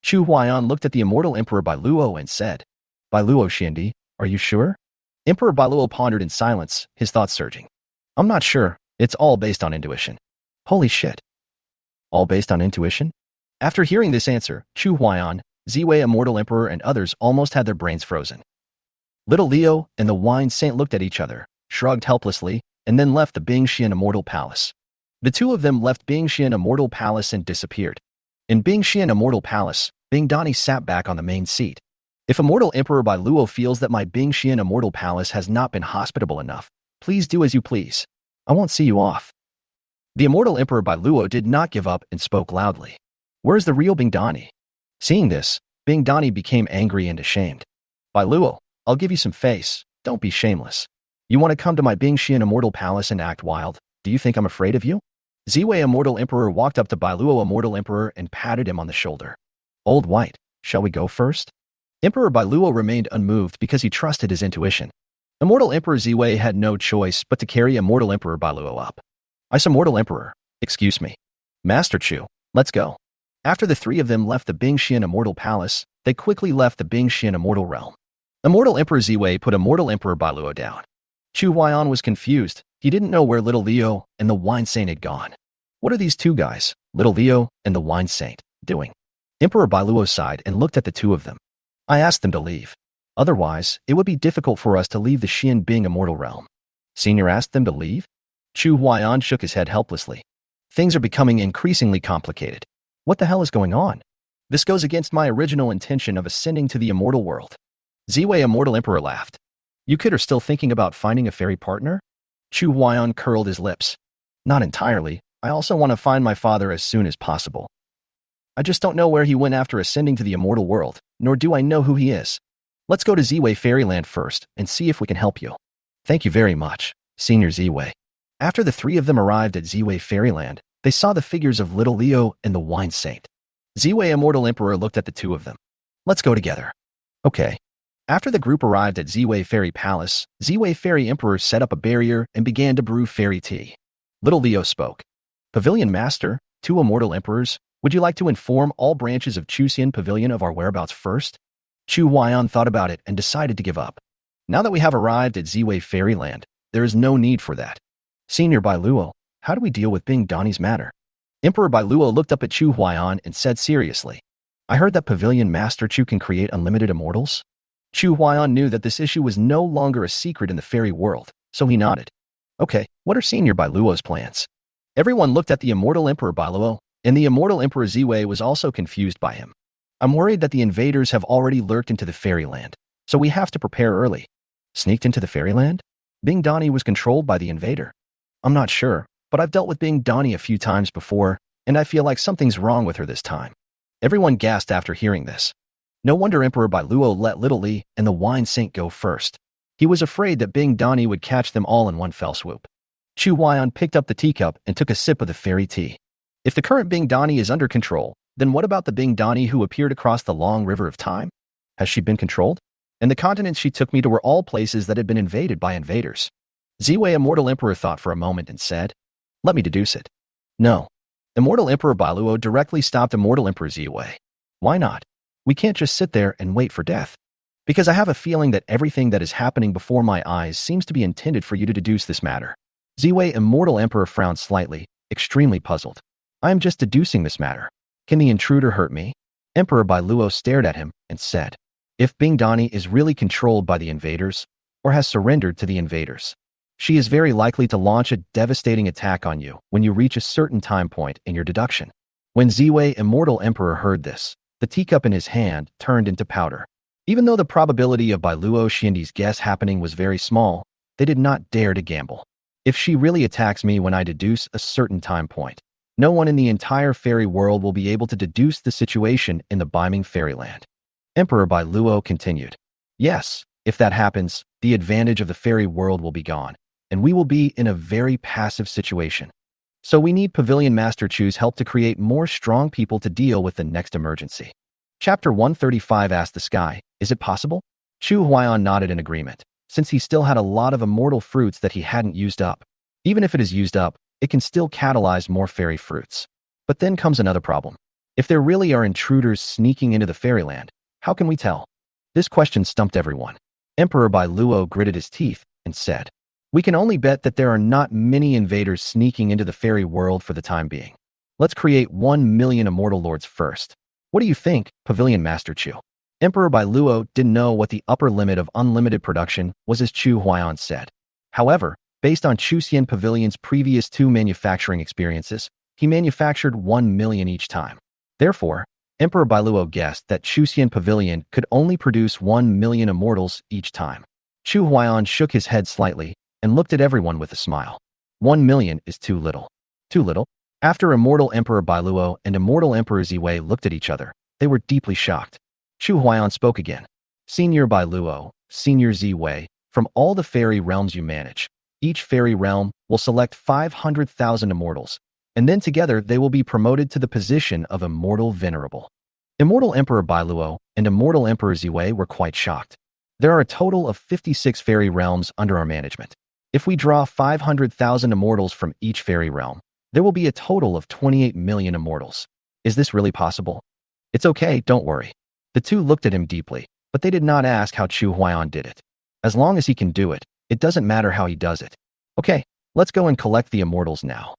Chu Huayan looked at the Immortal Emperor Bai Luo and said, Bai Luo Xiandi, are you sure? Emperor Bai Luo pondered in silence, his thoughts surging. I'm not sure. It's all based on intuition. Holy shit. All based on intuition? After hearing this answer, Chu Huayan, Ziwei Immortal Emperor and others almost had their brains frozen. Little Leo and the Wine Saint looked at each other, shrugged helplessly, and then left the Bingxian Immortal Palace. The two of them left Bingxian Immortal Palace and disappeared. In Bingxian Immortal Palace, Bing Dani sat back on the main seat. If Immortal Emperor Bai Luo feels that my Bingxian Immortal Palace has not been hospitable enough, please do as you please. I won't see you off. The Immortal Emperor Bai Luo did not give up and spoke loudly. Where's the real Bing Dani? Seeing this, Bing Dani became angry and ashamed. Bai Luo, I'll give you some face. Don't be shameless. You want to come to my Bingxian Immortal Palace and act wild? Do you think I'm afraid of you? Ziwei Immortal Emperor walked up to Bai Luo Immortal Emperor and patted him on the shoulder. Old White, shall we go first? Emperor Bai Luo remained unmoved because he trusted his intuition. Immortal Emperor Ziwei had no choice but to carry Immortal Emperor Bai Luo up. Immortal Emperor, excuse me. Master Chu, let's go. After the three of them left the Bingxian Immortal Palace, they quickly left the Bingxian Immortal Realm. Immortal Emperor Ziwei put Immortal Emperor Bai Luo down. Chu Huayan was confused. He didn't know where Little Leo and the Wine Saint had gone. What are these two guys, Little Leo and the Wine Saint, doing? Emperor Bai Luo sighed and looked at the two of them. I asked them to leave. Otherwise, it would be difficult for us to leave the Xian Bing Immortal Realm. Senior asked them to leave? Chu Huayan shook his head helplessly. Things are becoming increasingly complicated. What the hell is going on? This goes against my original intention of ascending to the immortal world. Ziwei Immortal Emperor laughed. You kid are still thinking about finding a fairy partner? Chu Huayan curled his lips. Not entirely. I also want to find my father as soon as possible. I just don't know where he went after ascending to the immortal world, nor do I know who he is. Let's go to Ziwei Fairyland first and see if we can help you. Thank you very much, Senior Ziwei. After the three of them arrived at Ziwei Fairyland, they saw the figures of Little Leo and the Wine Saint. Ziwei Immortal Emperor looked at the two of them. Let's go together. Okay. After the group arrived at Ziwei Fairy Palace, Ziwei Fairy Emperor set up a barrier and began to brew fairy tea. Little Leo spoke. Pavilion Master, two Immortal Emperors, would you like to inform all branches of Chuxian Pavilion of our whereabouts first? Chu Huayan thought about it and decided to give up. Now that we have arrived at Ziwei Fairyland, there is no need for that. Senior Bai Luo, how do we deal with Bing Dani's matter? Emperor Bai Luo looked up at Chu Huayan and said seriously, I heard that Pavilion Master Chu can create unlimited immortals? Chu Huayan knew that this issue was no longer a secret in the fairy world, so he nodded. Okay, what are Senior Bai Luo's plans? Everyone looked at the Immortal Emperor Bai Luo, and the Immortal Emperor Ziwei was also confused by him. I'm worried that the invaders have already lurked into the fairyland, so we have to prepare early. Sneaked into the fairyland? Bing Dani was controlled by the invader. I'm not sure, but I've dealt with Bing Dani a few times before, and I feel like something's wrong with her this time. Everyone gasped after hearing this. No wonder Emperor Bai Luo let Little Li and the Wine Saint go first. He was afraid that Bing Dani would catch them all in one fell swoop. Chu Huayan picked up the teacup and took a sip of the fairy tea. If the current Bing Dani is under control, then what about the Bing Dani who appeared across the long river of time? Has she been controlled? And the continents she took me to were all places that had been invaded by invaders. Ziwei Immortal Emperor thought for a moment and said, Let me deduce it. No. Immortal Emperor Bai Luo directly stopped Immortal Emperor Ziwei. Why not? We can't just sit there and wait for death. Because I have a feeling that everything that is happening before my eyes seems to be intended for you to deduce this matter. Ziwei Immortal Emperor frowned slightly, extremely puzzled. I am just deducing this matter. Can the intruder hurt me? Emperor Bai Luo stared at him and said, If Bing Dani is really controlled by the invaders, or has surrendered to the invaders, She is very likely to launch a devastating attack on you when you reach a certain time point in your deduction. When Ziwei, Immortal Emperor, heard this, the teacup in his hand turned into powder. Even though the probability of Bailuo Xiandi's guess happening was very small, they did not dare to gamble. If she really attacks me when I deduce a certain time point, no one in the entire fairy world will be able to deduce the situation in the beaming fairyland. Emperor Bailuo continued. Yes, if that happens, the advantage of the fairy world will be gone, and we will be in a very passive situation. So we need Pavilion Master Chu's help to create more strong people to deal with the next emergency. Chapter 135 asked the sky, is it possible? Chu Huaiyan nodded in agreement, since he still had a lot of immortal fruits that he hadn't used up. Even if it is used up, it can still catalyze more fairy fruits. But then comes another problem. If there really are intruders sneaking into the fairyland, how can we tell? This question stumped everyone. Emperor Bailuo gritted his teeth and said, we can only bet that there are not many invaders sneaking into the fairy world for the time being. Let's create 1 million immortal lords first. What do you think, Pavilion Master Chu? Emperor Bailuo didn't know what the upper limit of unlimited production was, as Chu Huaiyan said. However, based on Chuxian Pavilion's previous 2 manufacturing experiences, he manufactured 1 million each time. Therefore, Emperor Bailuo guessed that Chuxian Pavilion could only produce 1 million immortals each time. Chu Huaiyan shook his head slightly and looked at everyone with a smile. 1 million is too little. Too little? After Immortal Emperor Bailuo and Immortal Emperor Ziwei looked at each other, they were deeply shocked. Chu Huaiyan spoke again. Senior Bailuo, Senior Ziwei, from all the fairy realms you manage, each fairy realm will select 500,000 immortals, and then together they will be promoted to the position of Immortal Venerable. Immortal Emperor Bailuo and Immortal Emperor Ziwei were quite shocked. There are a total of 56 fairy realms under our management. If we draw 500,000 immortals from each fairy realm, there will be a total of 28 million immortals. Is this really possible? It's okay, don't worry. The two looked at him deeply, but they did not ask how Chu Huaiyan did it. As long as he can do it, it doesn't matter how he does it. Okay, let's go and collect the immortals now.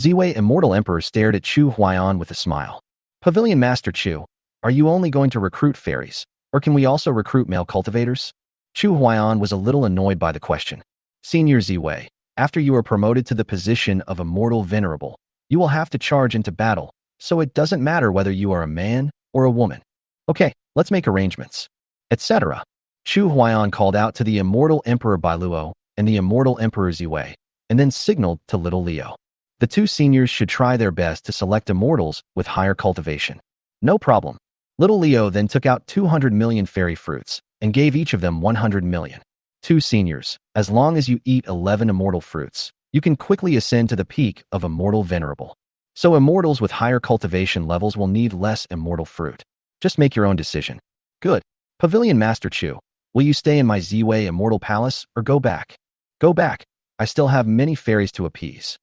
Ziwei, Immortal Emperor, stared at Chu Huaiyan with a smile. Pavilion Master Chu, are you only going to recruit fairies, or can we also recruit male cultivators? Chu Huaiyan was a little annoyed by the question. Senior Ziwei, after you are promoted to the position of Immortal Venerable, you will have to charge into battle, so it doesn't matter whether you are a man or a woman. Okay, let's make arrangements. Etc. Chu Huaiyan called out to the Immortal Emperor Bailuo and the Immortal Emperor Ziwei, and then signaled to Little Leo. The two seniors should try their best to select immortals with higher cultivation. No problem. Little Leo then took out 200 million fairy fruits and gave each of them 100 million. Two seniors, as long as you eat 11 immortal fruits, you can quickly ascend to the peak of Immortal Venerable. So immortals with higher cultivation levels will need less immortal fruit. Just make your own decision. Good. Pavilion Master Chu, will you stay in my Ziwei Immortal Palace or go back? Go back. I still have many fairies to appease.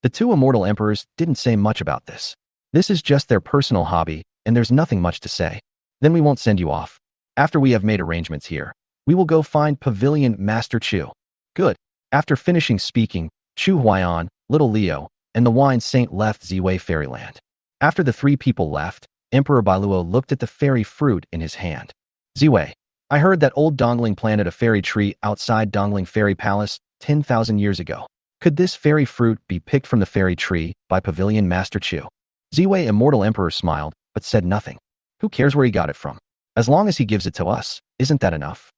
The two immortal emperors didn't say much about this. This is just their personal hobby, and there's nothing much to say. Then we won't send you off. After we have made arrangements here, we will go find Pavilion Master Chu. Good. After finishing speaking, Chu Huaiyan, Little Leo, and the Wine Saint left Ziwei Fairyland. After the three people left, Emperor Bailuo looked at the fairy fruit in his hand. Ziwei, I heard that old Dongling planted a fairy tree outside Dongling Fairy Palace 10,000 years ago. Could this fairy fruit be picked from the fairy tree by Pavilion Master Chu? Ziwei Immortal Emperor smiled, but said nothing. Who cares where he got it from? As long as he gives it to us, isn't that enough?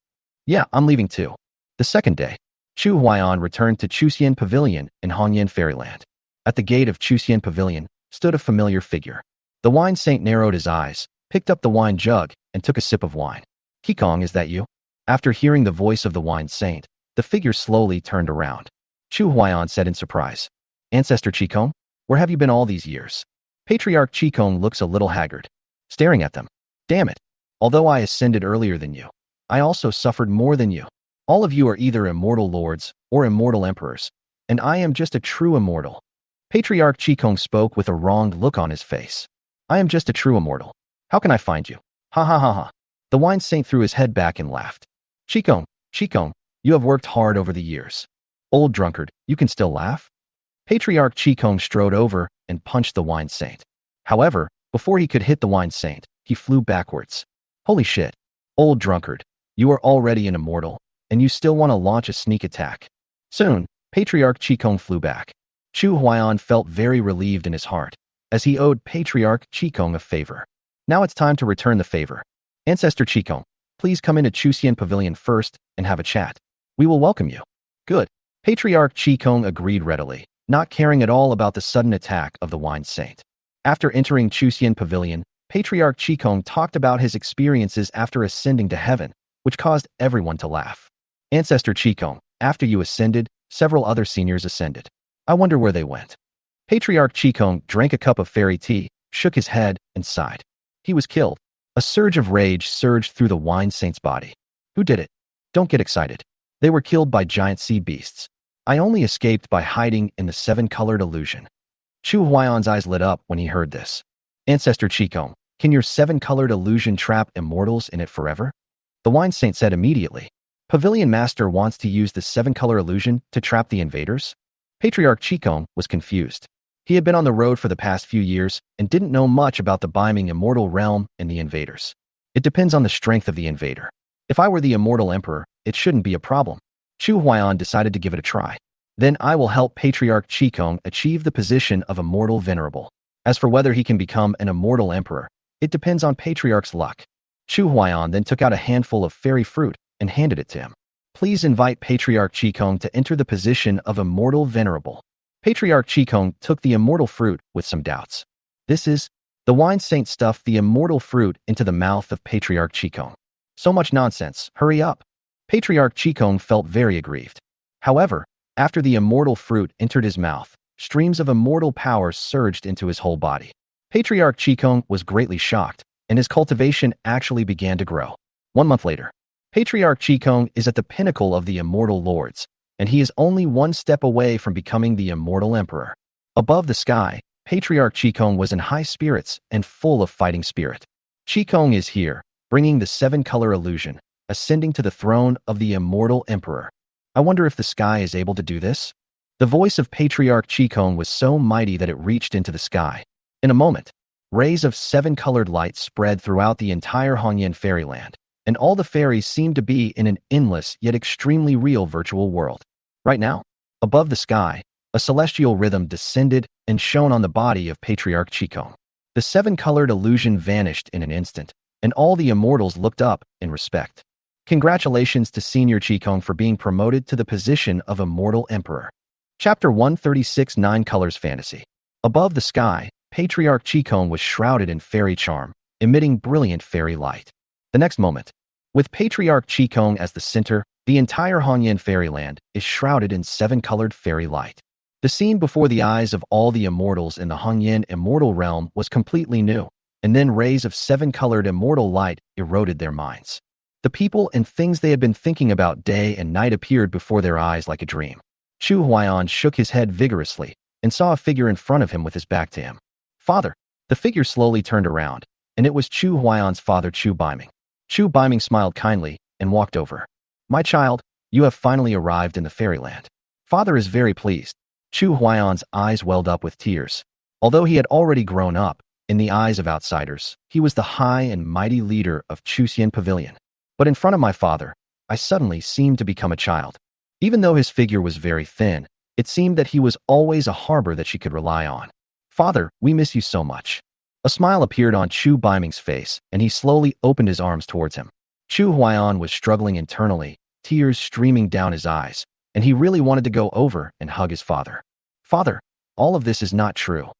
Yeah, I'm leaving too. The second day, Chu Huaiyan returned to Chuxian Pavilion in Hongyan Fairyland. At the gate of Chuxian Pavilion stood a familiar figure. The Wine Saint narrowed his eyes, picked up the wine jug, and took a sip of wine. Qigong, is that you? After hearing the voice of the Wine Saint, the figure slowly turned around. Chu Huaiyan said in surprise, Ancestor Qigong, where have you been all these years? Patriarch Qigong looks a little haggard, staring at them. Damn it. Although I ascended earlier than you, I also suffered more than you. All of you are either immortal lords or immortal emperors, and I am just a true immortal. Patriarch Qigong spoke with a wronged look on his face. I am just a true immortal. How can I find you? Ha ha ha ha. The Wine Saint threw his head back and laughed. Qigong, you have worked hard over the years. Old drunkard, you can still laugh? Patriarch Qigong strode over and punched the Wine Saint. However, before he could hit the Wine Saint, he flew backwards. Holy shit. Old drunkard, you are already an immortal, and you still want to launch a sneak attack. Soon, Patriarch Qigong flew back. Chu Huaiyan felt very relieved in his heart, as he owed Patriarch Qigong a favor. Now it's time to return the favor. Ancestor Qigong, please come into Chuxian Pavilion first and have a chat. We will welcome you. Good. Patriarch Qigong agreed readily, not caring at all about the sudden attack of the Wine Saint. After entering Chuxian Pavilion, Patriarch Qigong talked about his experiences after ascending to heaven, which caused everyone to laugh. Ancestor Qigong, after you ascended, several other seniors ascended. I wonder where they went. Patriarch Qigong drank a cup of fairy tea, shook his head, and sighed. He was killed. A surge of rage surged through the Wine Saint's body. Who did it? Don't get excited. They were killed by giant sea beasts. I only escaped by hiding in the seven-colored illusion. Chu Huaiyan's eyes lit up when he heard this. Ancestor Qigong, can your seven-colored illusion trap immortals in it forever? The Wine Saint said immediately. Pavilion Master wants to use the seven-color illusion to trap the invaders? Patriarch Qigong was confused. He had been on the road for the past few years and didn't know much about the Biming immortal realm and the invaders. It depends on the strength of the invader. If I were the immortal emperor, it shouldn't be a problem. Chu Huaiyan decided to give it a try. Then I will help Patriarch Qigong achieve the position of immortal venerable. As for whether he can become an immortal emperor, it depends on Patriarch's luck. Chu Huaiyan then took out a handful of fairy fruit and handed it to him. Please invite Patriarch Qigong to enter the position of immortal venerable. Patriarch Qigong took the immortal fruit with some doubts. The Wine Saint stuffed the immortal fruit into the mouth of Patriarch Qigong. So much nonsense, hurry up. Patriarch Qigong felt very aggrieved. However, after the immortal fruit entered his mouth, streams of immortal power surged into his whole body. Patriarch Qigong was greatly shocked, and his cultivation actually began to grow. 1 month later, Patriarch Qigong is at the pinnacle of the immortal lords, and he is only one step away from becoming the immortal emperor. Above the sky, Patriarch Qigong was in high spirits and full of fighting spirit. Qigong is here, bringing the seven-color illusion, ascending to the throne of the immortal emperor. I wonder if the sky is able to do this? The voice of Patriarch Qigong was so mighty that it reached into the sky. In a moment, rays of seven-colored light spread throughout the entire Hongyan fairyland, and all the fairies seemed to be in an endless yet extremely real virtual world. Right now, above the sky, a celestial rhythm descended and shone on the body of Patriarch Qigong. The seven-colored illusion vanished in an instant, and all the immortals looked up in respect. Congratulations to Senior Qigong for being promoted to the position of Immortal Emperor. Chapter 136 Nine Colors Fantasy. Above the sky, Patriarch Qigong was shrouded in fairy charm, emitting brilliant fairy light. The next moment, with Patriarch Qigong as the center, the entire Hongyan fairyland is shrouded in seven-colored fairy light. The scene before the eyes of all the immortals in the Hongyan immortal realm was completely new, and then rays of seven-colored immortal light eroded their minds. The people and things they had been thinking about day and night appeared before their eyes like a dream. Chu Huaiyan shook his head vigorously and saw a figure in front of him with his back to him. Father! The figure slowly turned around, and it was Chu Huaiyan's father Chu Biming. Chu Biming smiled kindly and walked over. My child, you have finally arrived in the fairyland. Father is very pleased. Chu Huaiyan's eyes welled up with tears. Although he had already grown up, in the eyes of outsiders, he was the high and mighty leader of Chuxian Pavilion. But in front of my father, I suddenly seemed to become a child. Even though his figure was very thin, it seemed that he was always a harbor that she could rely on. Father, we miss you so much. A smile appeared on Chu Biming's face, and he slowly opened his arms towards him. Chu Huaiyan was struggling internally, tears streaming down his eyes, and he really wanted to go over and hug his father. Father, all of this is not true.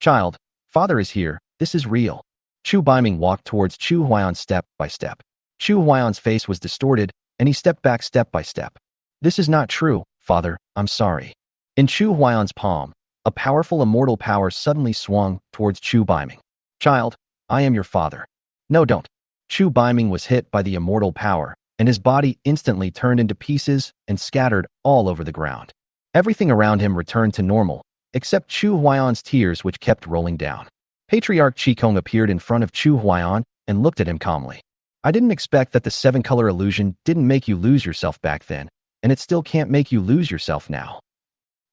Child, Father is here, this is real. Chu Biming walked towards Chu Huaiyan step by step. Chu Huaiyan's face was distorted, and he stepped back step by step. This is not true, Father, I'm sorry. In Chu Huaiyan's palm, a powerful immortal power suddenly swung towards Chu Biming. Child, I am your father. No, don't. Chu Biming was hit by the immortal power, and his body instantly turned into pieces and scattered all over the ground. Everything around him returned to normal, except Chu Huaiyan's tears which kept rolling down. Patriarch Qigong appeared in front of Chu Huaiyan and looked at him calmly. I didn't expect that the seven-color illusion didn't make you lose yourself back then, and it still can't make you lose yourself now.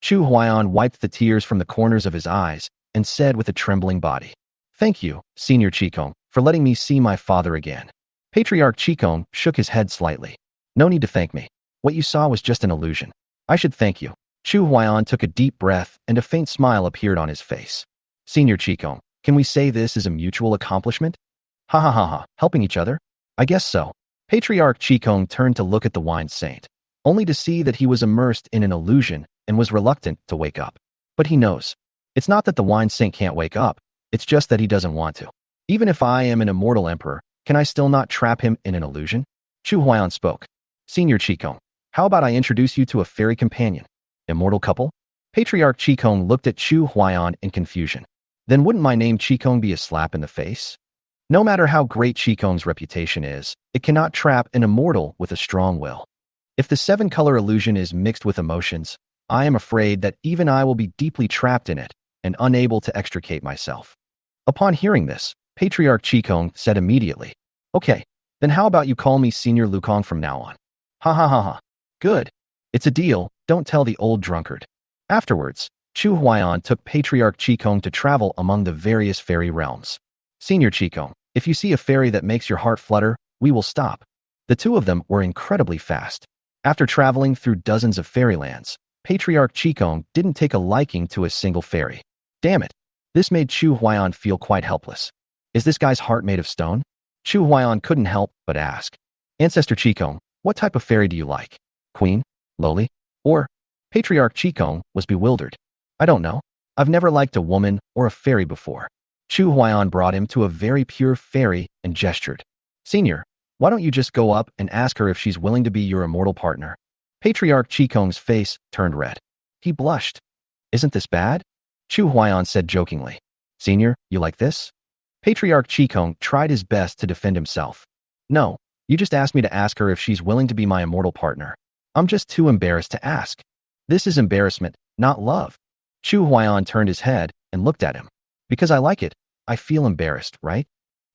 Chu Huaiyan wiped the tears from the corners of his eyes and said with a trembling body, Thank you, Senior Qigong, for letting me see my father again. Patriarch Qigong shook his head slightly. No need to thank me. What you saw was just an illusion. I should thank you. Chu Huaiyan took a deep breath and a faint smile appeared on his face. Senior Qigong, can we say this is a mutual accomplishment? Ha ha ha ha, helping each other? I guess so. Patriarch Qigong turned to look at the wine saint, only to see that he was immersed in an illusion and was reluctant to wake up. But he knows. It's not that the wine saint can't wake up, it's just that he doesn't want to. Even if I am an immortal emperor, can I still not trap him in an illusion? Chu Huaiyan spoke. Senior Qigong, how about I introduce you to a fairy companion? Immortal couple? Patriarch Qigong looked at Chu Huaiyan in confusion. Then wouldn't my name Qigong be a slap in the face? No matter how great Qigong's reputation is, it cannot trap an immortal with a strong will. If the seven-color illusion is mixed with emotions, I am afraid that even I will be deeply trapped in it and unable to extricate myself. Upon hearing this, Patriarch Qigong said immediately, Okay, then how about you call me Senior Lukong from now on? Ha ha ha ha. Good. It's a deal, don't tell the old drunkard. Afterwards, Chu Huaiyan took Patriarch Qigong to travel among the various fairy realms. Senior Qigong, if you see a fairy that makes your heart flutter, we will stop. The two of them were incredibly fast. After traveling through dozens of fairylands, Patriarch Qigong didn't take a liking to a single fairy. Damn it. This made Chu Huaiyan feel quite helpless. Is this guy's heart made of stone? Chu Huaiyan couldn't help but ask. Ancestor Qigong, what type of fairy do you like? Queen? Lowly? Or? Patriarch Qigong was bewildered. I don't know. I've never liked a woman or a fairy before. Chu Huaiyan brought him to a very pure fairy and gestured. Senior, why don't you just go up and ask her if she's willing to be your immortal partner? Patriarch Qigong's face turned red. He blushed. Isn't this bad? Chu Huaiyan said jokingly. Senior, you like this? Patriarch Qigong tried his best to defend himself. No, you just asked me to ask her if she's willing to be my immortal partner. I'm just too embarrassed to ask. This is embarrassment, not love. Chu Huaiyan turned his head and looked at him. Because I like it, I feel embarrassed, right?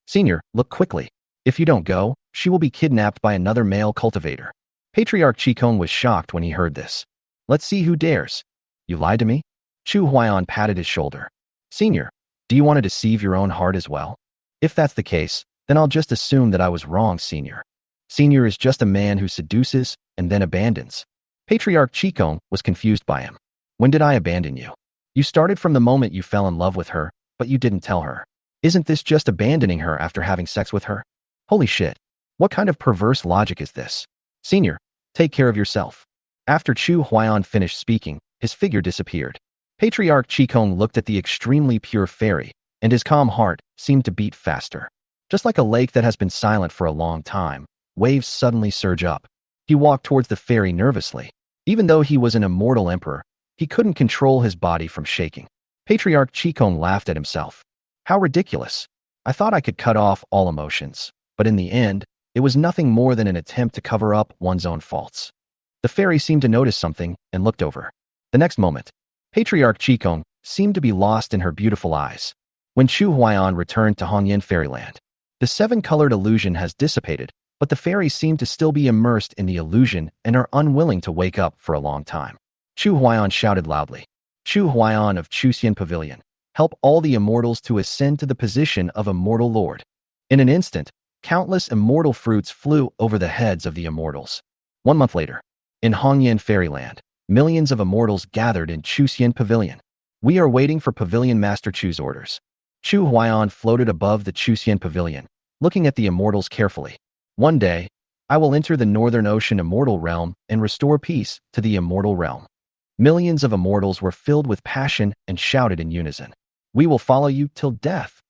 Senior, look quickly. If you don't go, she will be kidnapped by another male cultivator. Patriarch Qigong was shocked when he heard this. Let's see who dares. You lied to me? Chu Huaiyan patted his shoulder. Senior, do you want to deceive your own heart as well? If that's the case, then I'll just assume that I was wrong, Senior. Senior is just a man who seduces and then abandons. Patriarch Qigong was confused by him. When did I abandon you? You started from the moment you fell in love with her, but you didn't tell her. Isn't this just abandoning her after having sex with her? Holy shit. What kind of perverse logic is this? Senior, take care of yourself. After Chu Huaiyan finished speaking, his figure disappeared. Patriarch Qigong looked at the extremely pure fairy, and his calm heart seemed to beat faster. Just like a lake that has been silent for a long time, waves suddenly surge up. He walked towards the fairy nervously. Even though he was an immortal emperor, he couldn't control his body from shaking. Patriarch Qigong laughed at himself. How ridiculous. I thought I could cut off all emotions, but in the end, it was nothing more than an attempt to cover up one's own faults. The fairy seemed to notice something and looked over. The next moment, Patriarch Qigong seemed to be lost in her beautiful eyes. When Chu Huaiyan returned to Hongyan Fairyland, the seven-colored illusion has dissipated, but the fairies seem to still be immersed in the illusion and are unwilling to wake up for a long time. Chu Huaiyan shouted loudly. Chu Huaiyan of Chuxian Pavilion, help all the immortals to ascend to the position of immortal lord. In an instant, countless immortal fruits flew over the heads of the immortals. 1 month later, in Hongyan Fairyland, millions of immortals gathered in Chuxian Pavilion. We are waiting for Pavilion Master Chu's orders. Chu Huaiyan floated above the Chuxian Pavilion, looking at the immortals carefully. One day, I will enter the Northern Ocean Immortal Realm and restore peace to the Immortal Realm. Millions of immortals were filled with passion and shouted in unison. We will follow you till death.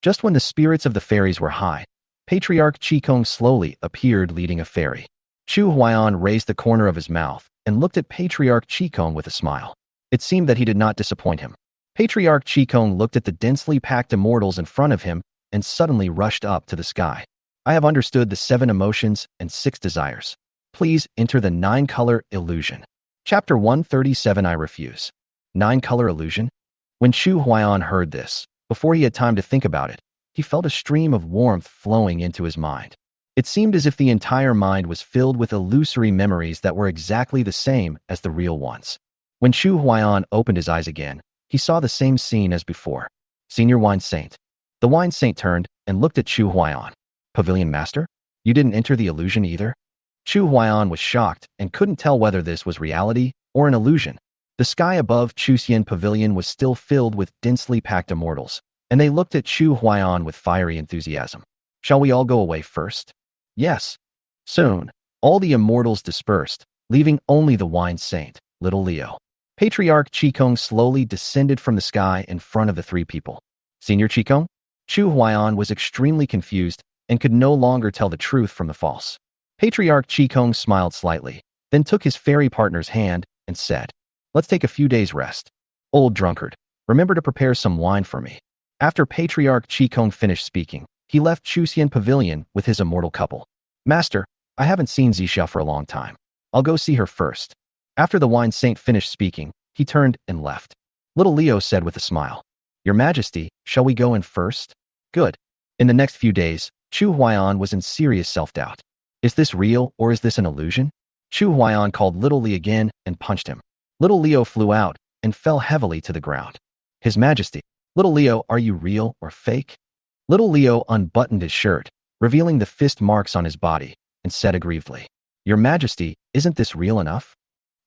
Just when the spirits of the fairies were high, Patriarch Qigong slowly appeared leading a fairy. Chu Huaiyan raised the corner of his mouth and looked at Patriarch Qigong with a smile. It seemed that he did not disappoint him. Patriarch Qigong looked at the densely packed immortals in front of him and suddenly rushed up to the sky. I have understood the 7 emotions and 6 desires. Please enter the 9-color illusion. Chapter 137 I refuse. 9-color illusion? When Chu Huaiyan heard this, before he had time to think about it, he felt a stream of warmth flowing into his mind. It seemed as if the entire mind was filled with illusory memories that were exactly the same as the real ones. When Chu Huaiyan opened his eyes again, he saw the same scene as before. Senior Wine Saint. The Wine Saint turned and looked at Chu Huaiyan. Pavilion Master? You didn't enter the illusion either? Chu Huaiyan was shocked and couldn't tell whether this was reality or an illusion. The sky above Chuxian Pavilion was still filled with densely packed immortals, and they looked at Chu Huaiyan with fiery enthusiasm. Shall we all go away first? Yes. Soon, all the immortals dispersed, leaving only the wine saint, little Leo. Patriarch Qigong slowly descended from the sky in front of the three people. Senior Qigong? Chu Huaiyan was extremely confused and could no longer tell the truth from the false. Patriarch Qigong smiled slightly, then took his fairy partner's hand and said, "Let's take a few days' rest. Old drunkard, remember to prepare some wine for me." After Patriarch Qigong finished speaking, he left Chuxian Pavilion with his immortal couple. "Master, I haven't seen Zixia for a long time. I'll go see her first." After the wine saint finished speaking, he turned and left. Little Leo said with a smile, "Your Majesty, shall we go in first?" "Good." In the next few days, Chu Huaiyan was in serious self-doubt. Is this real or is this an illusion? Chu Huaiyan called Little Li again and punched him. Little Leo flew out and fell heavily to the ground. His Majesty, Little Leo, are you real or fake? Little Leo unbuttoned his shirt, revealing the fist marks on his body, and said aggrievedly, "Your Majesty, isn't this real enough?"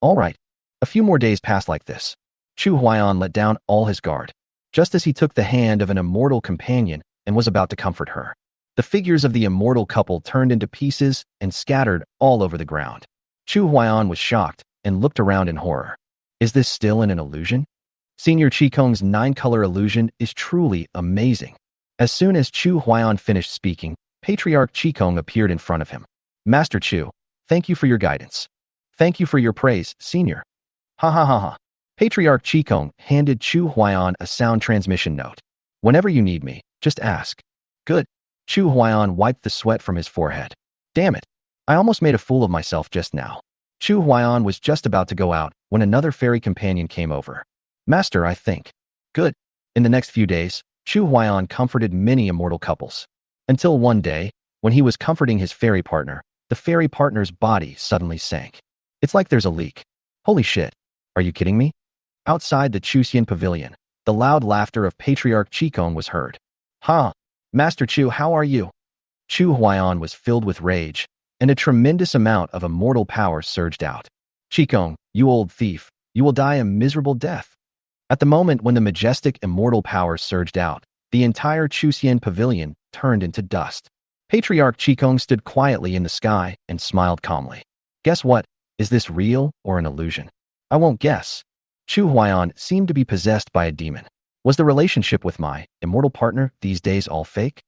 "All right." A few more days passed like this. Chu Huaiyan let down all his guard, just as he took the hand of an immortal companion and was about to comfort her. The figures of the immortal couple turned into pieces and scattered all over the ground. Chu Huaiyan was shocked and looked around in horror. Is this still an illusion? Senior Qigong's 9-color illusion is truly amazing. As soon as Chu Huaiyan finished speaking, Patriarch Qigong appeared in front of him. "Master Chu, thank you for your guidance. Thank you for your praise, Senior." Ha ha ha ha. Patriarch Qigong handed Chu Huaiyan a sound transmission note. "Whenever you need me, just ask." "Good." Chu Huaiyan wiped the sweat from his forehead. "Damn it. I almost made a fool of myself just now." Chu Huaiyan was just about to go out when another fairy companion came over. "Master, I think." "Good." In the next few days, Chu Huaiyan comforted many immortal couples. Until one day, when he was comforting his fairy partner, the fairy partner's body suddenly sank. "It's like there's a leak." "Holy shit. Are you kidding me?" Outside the Chuxian Pavilion, the loud laughter of Patriarch Qigong was heard. "Ha! Master Chu, how are you?" Chu Huaiyan was filled with rage, and a tremendous amount of immortal power surged out. "Qigong, you old thief, you will die a miserable death." At the moment when the majestic immortal power surged out, the entire Chuxian Pavilion turned into dust. Patriarch Qigong stood quietly in the sky and smiled calmly. "Guess what? Is this real or an illusion?" "I won't guess." Chu Huaiyan seemed to be possessed by a demon. Was the relationship with my immortal partner these days all fake?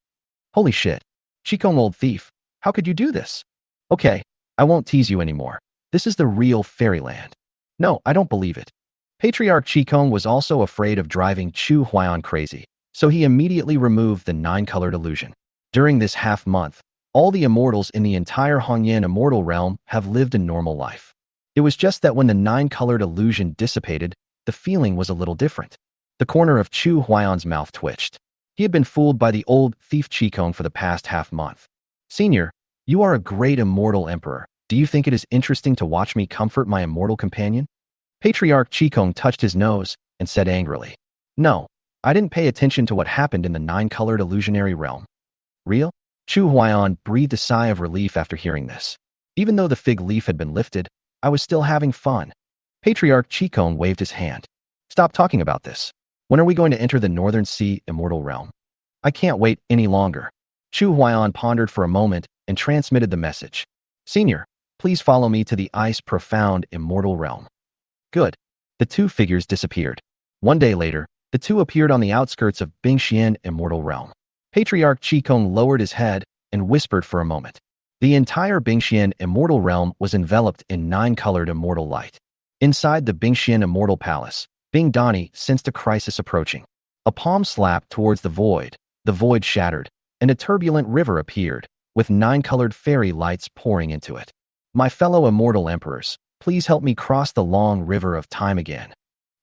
Holy shit. Qigong, old thief, how could you do this? Okay, I won't tease you anymore. This is the real fairyland. No, I don't believe it. Patriarch Qigong was also afraid of driving Chu Huaiyan crazy, so he immediately removed the 9-colored illusion. During this half-month, all the immortals in the entire Hongyan immortal realm have lived a normal life. It was just that when the 9-colored illusion dissipated, the feeling was a little different. The corner of Chu Huaiyan's mouth twitched. He had been fooled by the old thief Qigong for the past half-month. "Senior, you are a great immortal emperor. Do you think it is interesting to watch me comfort my immortal companion?" Patriarch Qigong touched his nose and said angrily, "No, I didn't pay attention to what happened in the 9-colored illusionary realm." "Real?" Chu Huaiyan breathed a sigh of relief after hearing this. Even though the fig leaf had been lifted, I was still having fun. Patriarch Qigong waved his hand. "Stop talking about this. When are we going to enter the Northern Sea immortal realm? I can't wait any longer." Chu Huaiyan pondered for a moment and transmitted the message. "Senior, please follow me to the ice profound immortal realm." Good. The two figures disappeared. One day later, the two appeared on the outskirts of Bingxian immortal realm. Patriarch Qigong lowered his head and whispered for a moment. The entire Bingxian immortal realm was enveloped in 9-colored immortal light. Inside the Bingxian immortal palace, Bing Dani sensed a crisis approaching. A palm slapped towards the void shattered, and a turbulent river appeared, with 9-colored fairy lights pouring into it. "My fellow immortal emperors, please help me cross the long river of time again."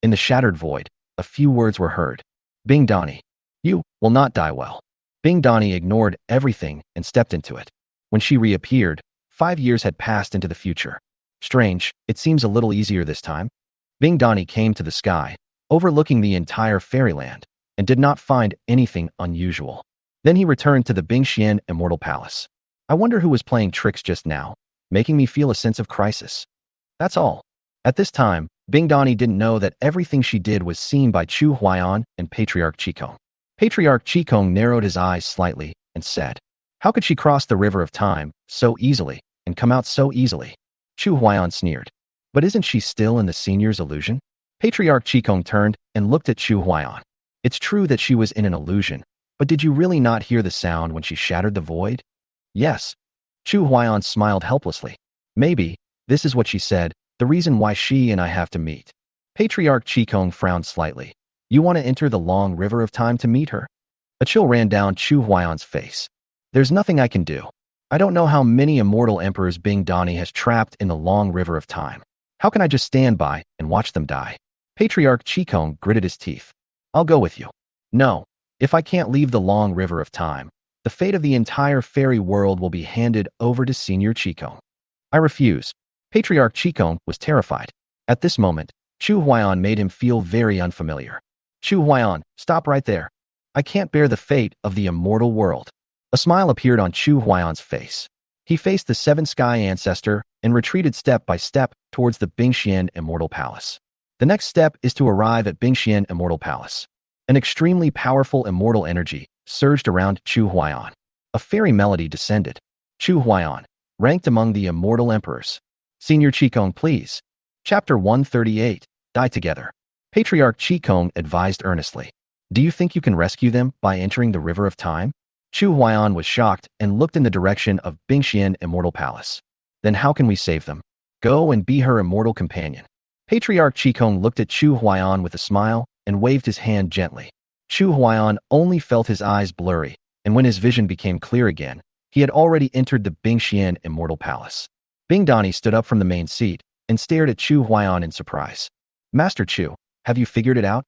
In the shattered void, a few words were heard. "Bing Dani, you will not die well." Bing Dani ignored everything and stepped into it. When she reappeared, 5 years had passed into the future. Strange, it seems a little easier this time. Bing Dani came to the sky, overlooking the entire fairyland, and did not find anything unusual. Then he returned to the Bingxian immortal palace. "I wonder who was playing tricks just now, making me feel a sense of crisis." That's all. At this time, Bing Dani didn't know that everything she did was seen by Chu Huaiyan and Patriarch Qikong. Patriarch Qikong narrowed his eyes slightly and said, "How could she cross the river of time so easily and come out so easily?" Chu Huaiyan sneered. "But isn't she still in the senior's illusion?" Patriarch Qikong turned and looked at Chu Huaiyan. "It's true that she was in an illusion, but did you really not hear the sound when she shattered the void?" "Yes." Chu Huaiyan smiled helplessly. "Maybe, this is what she said, the reason why she and I have to meet." Patriarch Qikong frowned slightly. "You want to enter the long river of time to meet her?" A chill ran down Chu Huaiyan's face. "There's nothing I can do. I don't know how many immortal emperors Bing Dani has trapped in the long river of time. How can I just stand by and watch them die?" Patriarch Qikong gritted his teeth. "I'll go with you." "No. If I can't leave the long river of time, the fate of the entire fairy world will be handed over to Senior Qikong." "I refuse." Patriarch Qikong was terrified. At this moment, Chu Huaiyan made him feel very unfamiliar. "Chu Huaiyan, stop right there. I can't bear the fate of the immortal world." A smile appeared on Chu Huaiyan's face. He faced the Seven Sky Ancestor and retreated step by step towards the Bingxian Immortal Palace. The next step is to arrive at Bingxian Immortal Palace. An extremely powerful immortal energy surged around Chu Huaiyan. A fairy melody descended. Chu Huaiyan, ranked among the immortal emperors. "Senior Qikong, please." Chapter 138, Die Together. Patriarch Qikong advised earnestly. "Do you think you can rescue them by entering the River of Time?" Chu Huaiyan was shocked and looked in the direction of Bingxian Immortal Palace. "Then how can we save them? Go and be her immortal companion." Patriarch Qikong looked at Chu Huaiyan with a smile and waved his hand gently. Chu Huaiyan only felt his eyes blurry, and when his vision became clear again, he had already entered the Bingxian Immortal Palace. Bing Dani stood up from the main seat and stared at Chu Huaiyan in surprise. "Master Chu, have you figured it out?"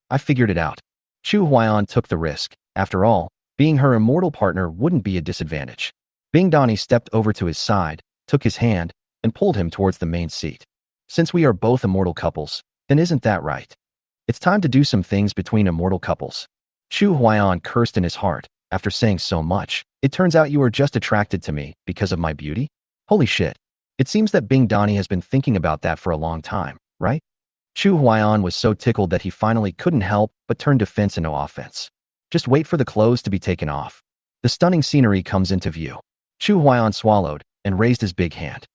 "I figured it out." Chu Huaiyan took the risk. After all, being her immortal partner wouldn't be a disadvantage. Bing Dani stepped over to his side, took his hand, and pulled him towards the main seat. "Since we are both immortal couples, then isn't that right? It's time to do some things between immortal couples." Chu Huaiyan cursed in his heart. After saying so much, "It turns out you are just attracted to me because of my beauty? Holy shit. It seems that Bing Dani has been thinking about that for a long time, right?" Chu Huaiyan was so tickled that he finally couldn't help but turn defense into offense. "Just wait for the clothes to be taken off. The stunning scenery comes into view." Chu Huaiyan swallowed and raised his big hand.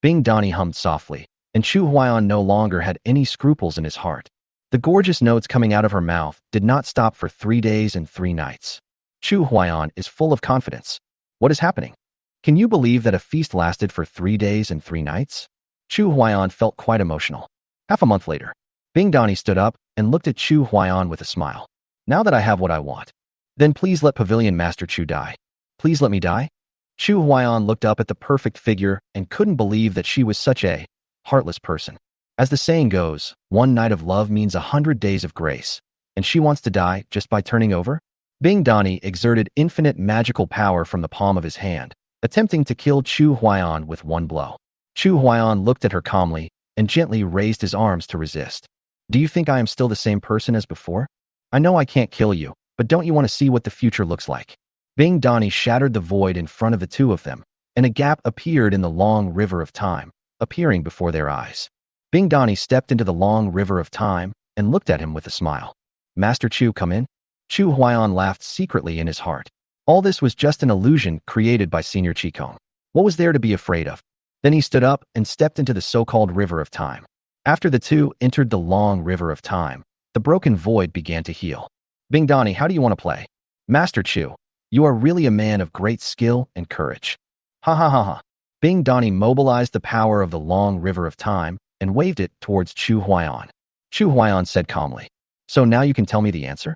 Bing Dani hummed softly, and Chu Huaiyan no longer had any scruples in his heart. The gorgeous notes coming out of her mouth did not stop for 3 days and 3 nights. Chu Huaiyan is full of confidence. What is happening? Can you believe that a feast lasted for 3 days and 3 nights? Chu Huaiyan felt quite emotional. Half a month later, Bing Dani stood up and looked at Chu Huaiyan with a smile. "Now that I have what I want, then please let Pavilion Master Chu die. Please let me die?" Chu Huaiyan looked up at the perfect figure and couldn't believe that she was such a heartless person. As the saying goes, one night of love means 100 days of grace, and she wants to die just by turning over? Bing Dani exerted infinite magical power from the palm of his hand, attempting to kill Chu Huaiyan with one blow. Chu Huaiyan looked at her calmly and gently raised his arms to resist. "Do you think I am still the same person as before? I know I can't kill you, but don't you want to see what the future looks like?" Bing Dani shattered the void in front of the two of them, and a gap appeared in the long river of time, appearing before their eyes. Bing Dani stepped into the long river of time and looked at him with a smile. "Master Chu, come in." Chu Huaiyan laughed secretly in his heart. All this was just an illusion created by Senior Qikong. What was there to be afraid of? Then he stood up and stepped into the so-called river of time. After the two entered the long river of time, the broken void began to heal. "Bing Dani, how do you want to play?" "Master Chu, you are really a man of great skill and courage." "Ha ha ha ha." Bing Dani mobilized the power of the long river of time and waved it towards Chu Huaiyan. Chu Huaiyan said calmly, "So now you can tell me the answer?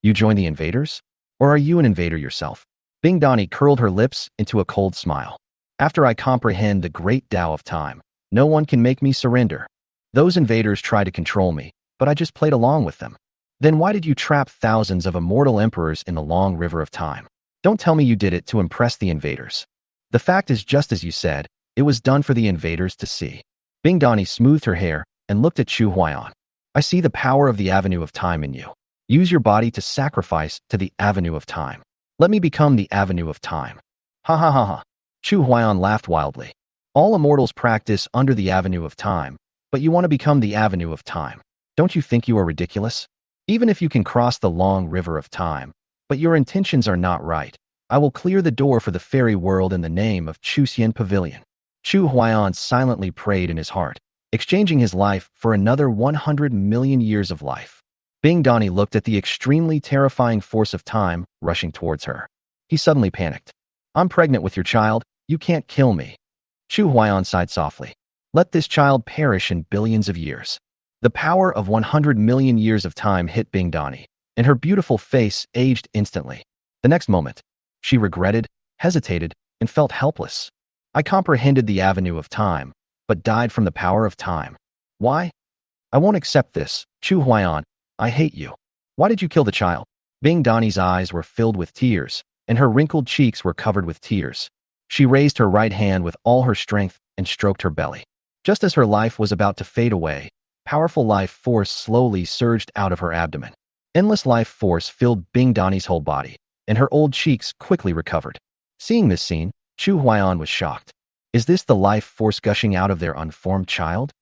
You join the invaders? Or are you an invader yourself?" Bing Dani curled her lips into a cold smile. "After I comprehend the great Tao of time, no one can make me surrender. Those invaders tried to control me, but I just played along with them. Then why did you trap thousands of immortal emperors in the long river of time? Don't tell me you did it to impress the invaders. The fact is just as you said, it was done for the invaders to see." Bing Dani smoothed her hair and looked at Chu Huaiyan. "I see the power of the Avenue of Time in you. Use your body to sacrifice to the Avenue of Time. Let me become the Avenue of Time." "Ha ha ha ha." Chu Huaiyan laughed wildly. "All immortals practice under the Avenue of Time, but you want to become the avenue of time. Don't you think you are ridiculous? Even if you can cross the long river of time, but your intentions are not right, I will clear the door for the fairy world in the name of Chuxian Pavilion. Chu Huaian silently prayed in his heart, exchanging his life for another 100 million years of life. Bing Dani looked at the extremely terrifying force of time rushing towards her. He suddenly panicked. I'm pregnant with your child. You can't kill me. Chu Huaian sighed softly. Let this child perish in billions of years. The power of 100 million years of time hit Bing Dani, and her beautiful face aged instantly. The next moment, she regretted, hesitated, and felt helpless. I comprehended the avenue of time, but died from the power of time. Why? I won't accept this. Chu Huaian, I hate you. Why did you kill the child? Bing Dani's eyes were filled with tears, and her wrinkled cheeks were covered with tears. She raised her right hand with all her strength and stroked her belly. Just as her life was about to fade away, powerful life force slowly surged out of her abdomen. Endless life force filled Bing Dani's whole body, and her old cheeks quickly recovered. Seeing this scene, Chu Huaian was shocked. Is this the life force gushing out of their unformed child?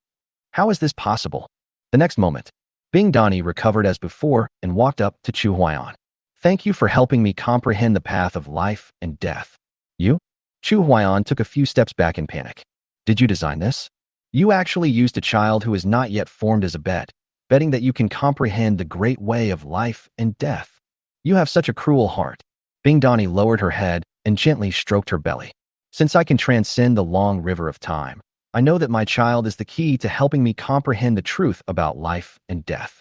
How is this possible? The next moment, Bing Dani recovered as before and walked up to Chu Huaian. Thank you for helping me comprehend the path of life and death. You? Chu Huaian took a few steps back in panic. Did you design this? You actually used a child who is not yet formed as a bet, betting that you can comprehend the great way of life and death. You have such a cruel heart. Bing Dani lowered her head and gently stroked her belly. Since I can transcend the long river of time, I know that my child is the key to helping me comprehend the truth about life and death.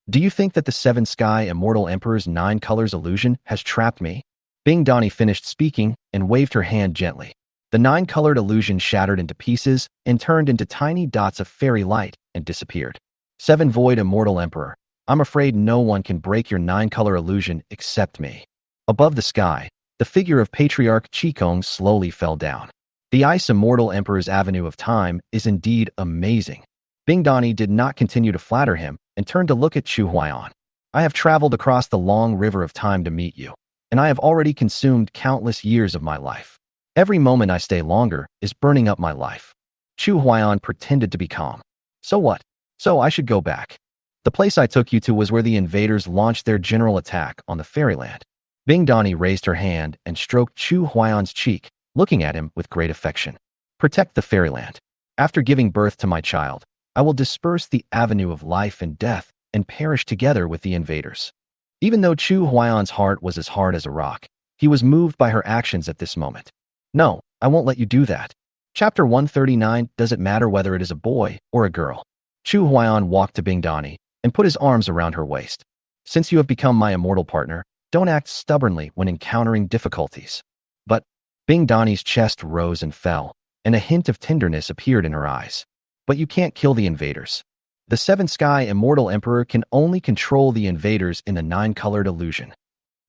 Do you think that the Seven Sky Immortal Emperor's 9 colors illusion has trapped me? Bing Dani finished speaking and waved her hand gently. The 9-colored illusion shattered into pieces and turned into tiny dots of fairy light and disappeared. Seven Void Immortal Emperor, I'm afraid no one can break your 9-color illusion except me. Above the sky, the figure of Patriarch Qigong slowly fell down. The Ice Immortal Emperor's avenue of time is indeed amazing. Bing Dani did not continue to flatter him and turned to look at Chu Huaian. I have traveled across the long river of time to meet you, and I have already consumed countless years of my life. Every moment I stay longer is burning up my life. Chu Huaian pretended to be calm. So what? So I should go back. The place I took you to was where the invaders launched their general attack on the fairyland. Bing Dani raised her hand and stroked Chu Huaian's cheek, looking at him with great affection. Protect the fairyland. After giving birth to my child, I will disperse the avenue of life and death and perish together with the invaders. Even though Chu Huaian's heart was as hard as a rock, he was moved by her actions at this moment. No, I won't let you do that. Chapter 139, does it matter whether it is a boy or a girl? Chu Huaian walked to Bing Dani and put his arms around her waist. Since you have become my immortal partner, don't act stubbornly when encountering difficulties. But Bing Dani's chest rose and fell, and a hint of tenderness appeared in her eyes. But you can't kill the invaders. The Seven Sky Immortal Emperor can only control the invaders in the 9-colored illusion.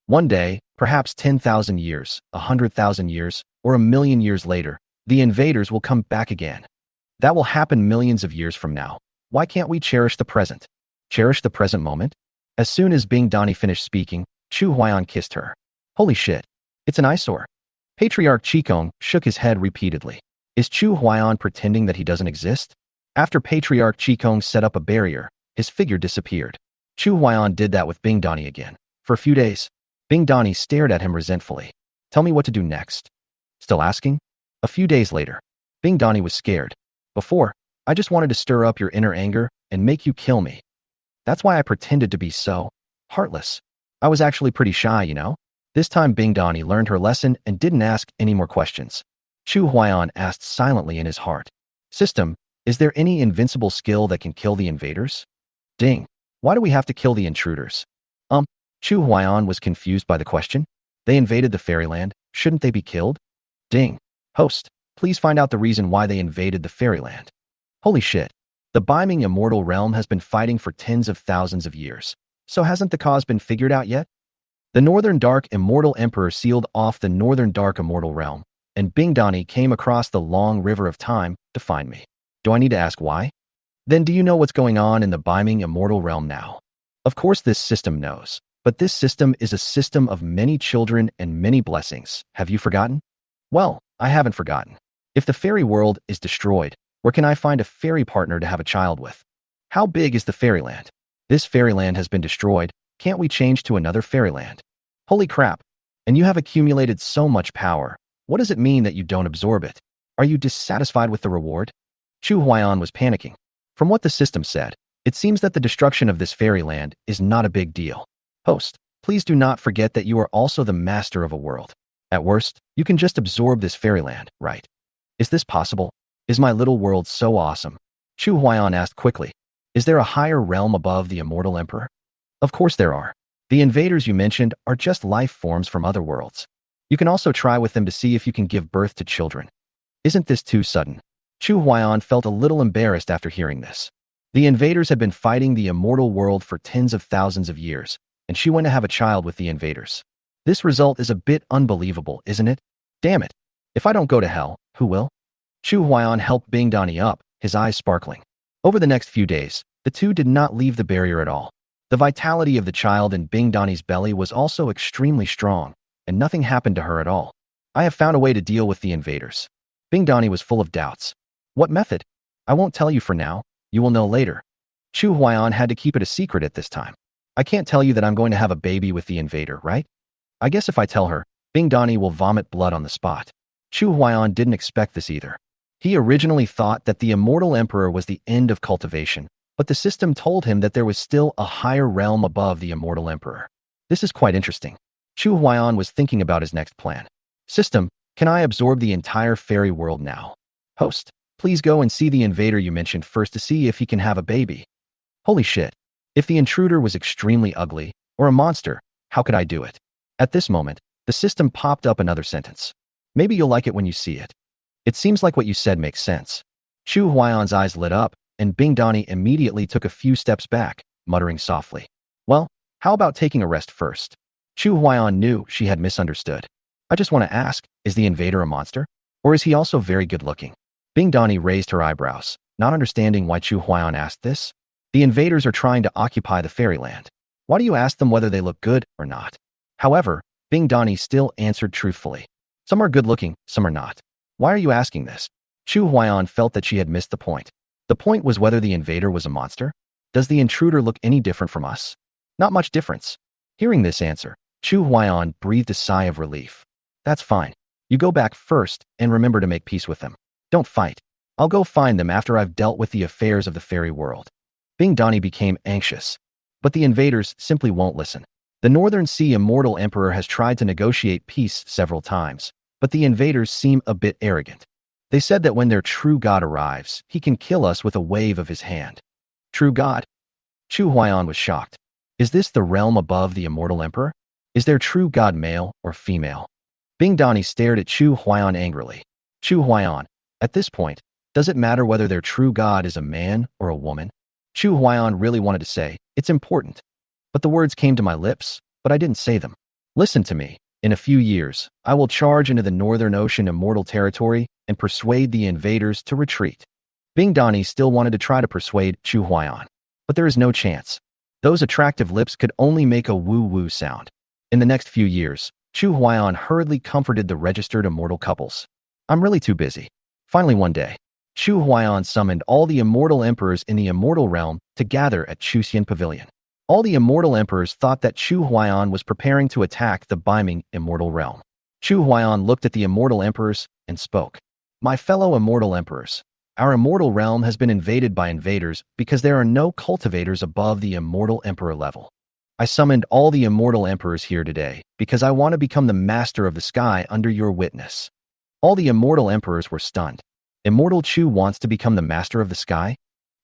One day, perhaps 10,000 years, 100,000 years, or 1,000,000 years later, the invaders will come back again. That will happen millions of years from now. Why can't we cherish the present? Cherish the present moment? As soon as Bing Dani finished speaking, Chu Huaian kissed her. Holy shit. It's an eyesore. Patriarch Qigong shook his head repeatedly. Is Chu Huaian pretending that he doesn't exist? After Patriarch Qigong set up a barrier, his figure disappeared. Chu Huaian did that with Bing Dani again. For a few days, Bing Dani stared at him resentfully. Tell me what to do next. Still asking? A few days later, Bing Dani was scared. Before, I just wanted to stir up your inner anger and make you kill me. That's why I pretended to be so heartless. I was actually pretty shy, you know? This time Bing Dani learned her lesson and didn't ask any more questions. Chu Huaian asked silently in his heart. System, is there any invincible skill that can kill the invaders? Ding. Why do we have to kill the intruders? Chu Huaian was confused by the question. They invaded the fairyland. Shouldn't they be killed? Ding. Host, please find out the reason why they invaded the fairyland. Holy shit. The Beiming Immortal Realm has been fighting for tens of thousands of years. So hasn't the cause been figured out yet? The Northern Dark Immortal Emperor sealed off the Northern Dark Immortal Realm, and Bing Dani came across the long river of time to find me. Do I need to ask why? Then do you know what's going on in the Beiming Immortal Realm now? Of course this system knows, but this system is a system of many children and many blessings. Have you forgotten? Well, I haven't forgotten. If the fairy world is destroyed, Where can I find a fairy partner to have a child with? How big is the fairyland? This fairyland has been destroyed. Can't we change to another fairyland? Holy crap. And you have accumulated so much power. What does it mean that you don't absorb it? Are you dissatisfied with the reward? Chu Huaiyan was panicking. From what the system said, it seems that the destruction of this fairyland is not a big deal. Host, please do not forget that you are also the master of a world. At worst, you can just absorb this fairyland, right? Is this possible? Is my little world so awesome? Chu Huaiyan asked quickly. Is there a higher realm above the immortal emperor? Of course there are. The invaders you mentioned are just life forms from other worlds. You can also try with them to see if you can give birth to children. Isn't this too sudden? Chu Huaiyan felt a little embarrassed after hearing this. The invaders had been fighting the immortal world for tens of thousands of years, and she went to have a child with the invaders. This result is a bit unbelievable, isn't it? Damn it. If I don't go to hell, who will? Chu Huaiyan helped Bing Dani up, his eyes sparkling. Over the next few days, the two did not leave the barrier at all. The vitality of the child in Bing Dani's belly was also extremely strong, and nothing happened to her at all. I have found a way to deal with the invaders. Bing Dani was full of doubts. What method? I won't tell you for now. You will know later. Chu Huaiyan had to keep it a secret at this time. I can't tell you that I'm going to have a baby with the invader, right? I guess if I tell her, Bing Dani will vomit blood on the spot. Chu Huaiyan didn't expect this either. He originally thought that the immortal emperor was the end of cultivation, but the system told him that there was still a higher realm above the immortal emperor. This is quite interesting. Chu Huaiyan was thinking about his next plan. System, can I absorb the entire fairy world now? Host, please go and see the invader you mentioned first to see if he can have a baby. Holy shit. If the intruder was extremely ugly, or a monster, how could I do it? At this moment, the system popped up another sentence. Maybe you'll like it when you see it. It seems like what you said makes sense. Chu Huaiyan's eyes lit up, and Bing Dani immediately took a few steps back, muttering softly. Well, how about taking a rest first? Chu Huaiyan knew she had misunderstood. I just want to ask, is the invader a monster? Or is he also very good-looking? Bing Dani raised her eyebrows, not understanding why Chu Huaiyan asked this. The invaders are trying to occupy the fairyland. Why do you ask them whether they look good or not? However, Bing Dani still answered truthfully. Some are good-looking, some are not. Why are you asking this? Chu Huaiyan felt that she had missed the point. The point was whether the invader was a monster. Does the intruder look any different from us? Not much difference. Hearing this answer, Chu Huaiyan breathed a sigh of relief. That's fine. You go back first and remember to make peace with them. Don't fight. I'll go find them after I've dealt with the affairs of the fairy world. Bing Dani became anxious. But the invaders simply won't listen. The Northern Sea Immortal Emperor has tried to negotiate peace several times, but the invaders seem a bit arrogant. They said that when their true god arrives, he can kill us with a wave of his hand. True god? Chu Huaiyan was shocked. Is this the realm above the Immortal Emperor? Is their true god male or female? Bing Dani stared at Chu Huaiyan angrily. Chu Huaiyan, at this point, does it matter whether their true god is a man or a woman? Chu Huaiyan really wanted to say, it's important. But the words came to my lips, but I didn't say them. Listen to me. In a few years, I will charge into the Northern Ocean Immortal Territory and persuade the invaders to retreat. Bing Dani still wanted to try to persuade Chu Huaiyan, but there is no chance. Those attractive lips could only make a woo-woo sound. In the next few years, Chu Huaiyan hurriedly comforted the registered immortal couples. I'm really too busy. Finally one day, Chu Huaiyan summoned all the immortal emperors in the immortal realm to gather at Chuxian Pavilion. All the immortal emperors thought that Chu Huaiyan was preparing to attack the Beiming immortal realm. Chu Huaiyan looked at the immortal emperors and spoke. My fellow immortal emperors, our immortal realm has been invaded by invaders because there are no cultivators above the immortal emperor level. I summoned all the immortal emperors here today because I want to become the master of the sky under your witness. All the immortal emperors were stunned. Immortal Chu wants to become the master of the sky?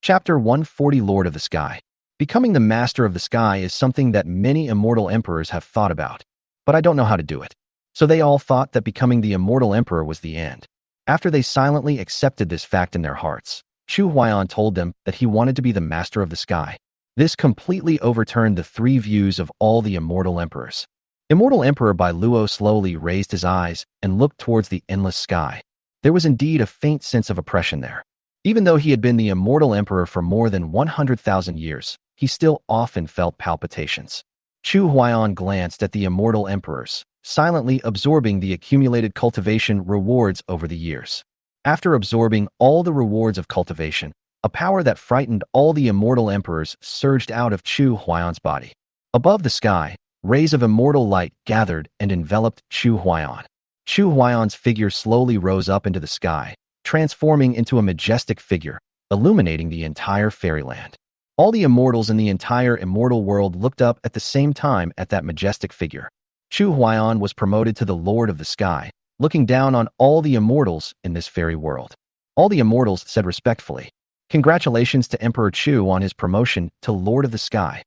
Chapter 140 Lord of the Sky. Becoming the master of the sky is something that many immortal emperors have thought about, but I don't know how to do it. So they all thought that becoming the immortal emperor was the end. After they silently accepted this fact in their hearts, Chu Huaiyan told them that he wanted to be the master of the sky. This completely overturned the three views of all the immortal emperors. Immortal Emperor Bai Luo slowly raised his eyes and looked towards the endless sky. There was indeed a faint sense of oppression there. Even though he had been the immortal emperor for more than 100,000 years, he still often felt palpitations. Chu Huaiyan glanced at the immortal emperors, silently absorbing the accumulated cultivation rewards over the years. After absorbing all the rewards of cultivation, a power that frightened all the immortal emperors surged out of Chu Huayan's body. Above the sky, rays of immortal light gathered and enveloped Chu Huayan. Chu Huayan's figure slowly rose up into the sky, transforming into a majestic figure, illuminating the entire fairyland. All the immortals in the entire immortal world looked up at the same time at that majestic figure. Chu Huayan was promoted to the Lord of the Sky, looking down on all the immortals in this fairy world. All the immortals said respectfully, "Congratulations to Emperor Chu on his promotion to Lord of the Sky."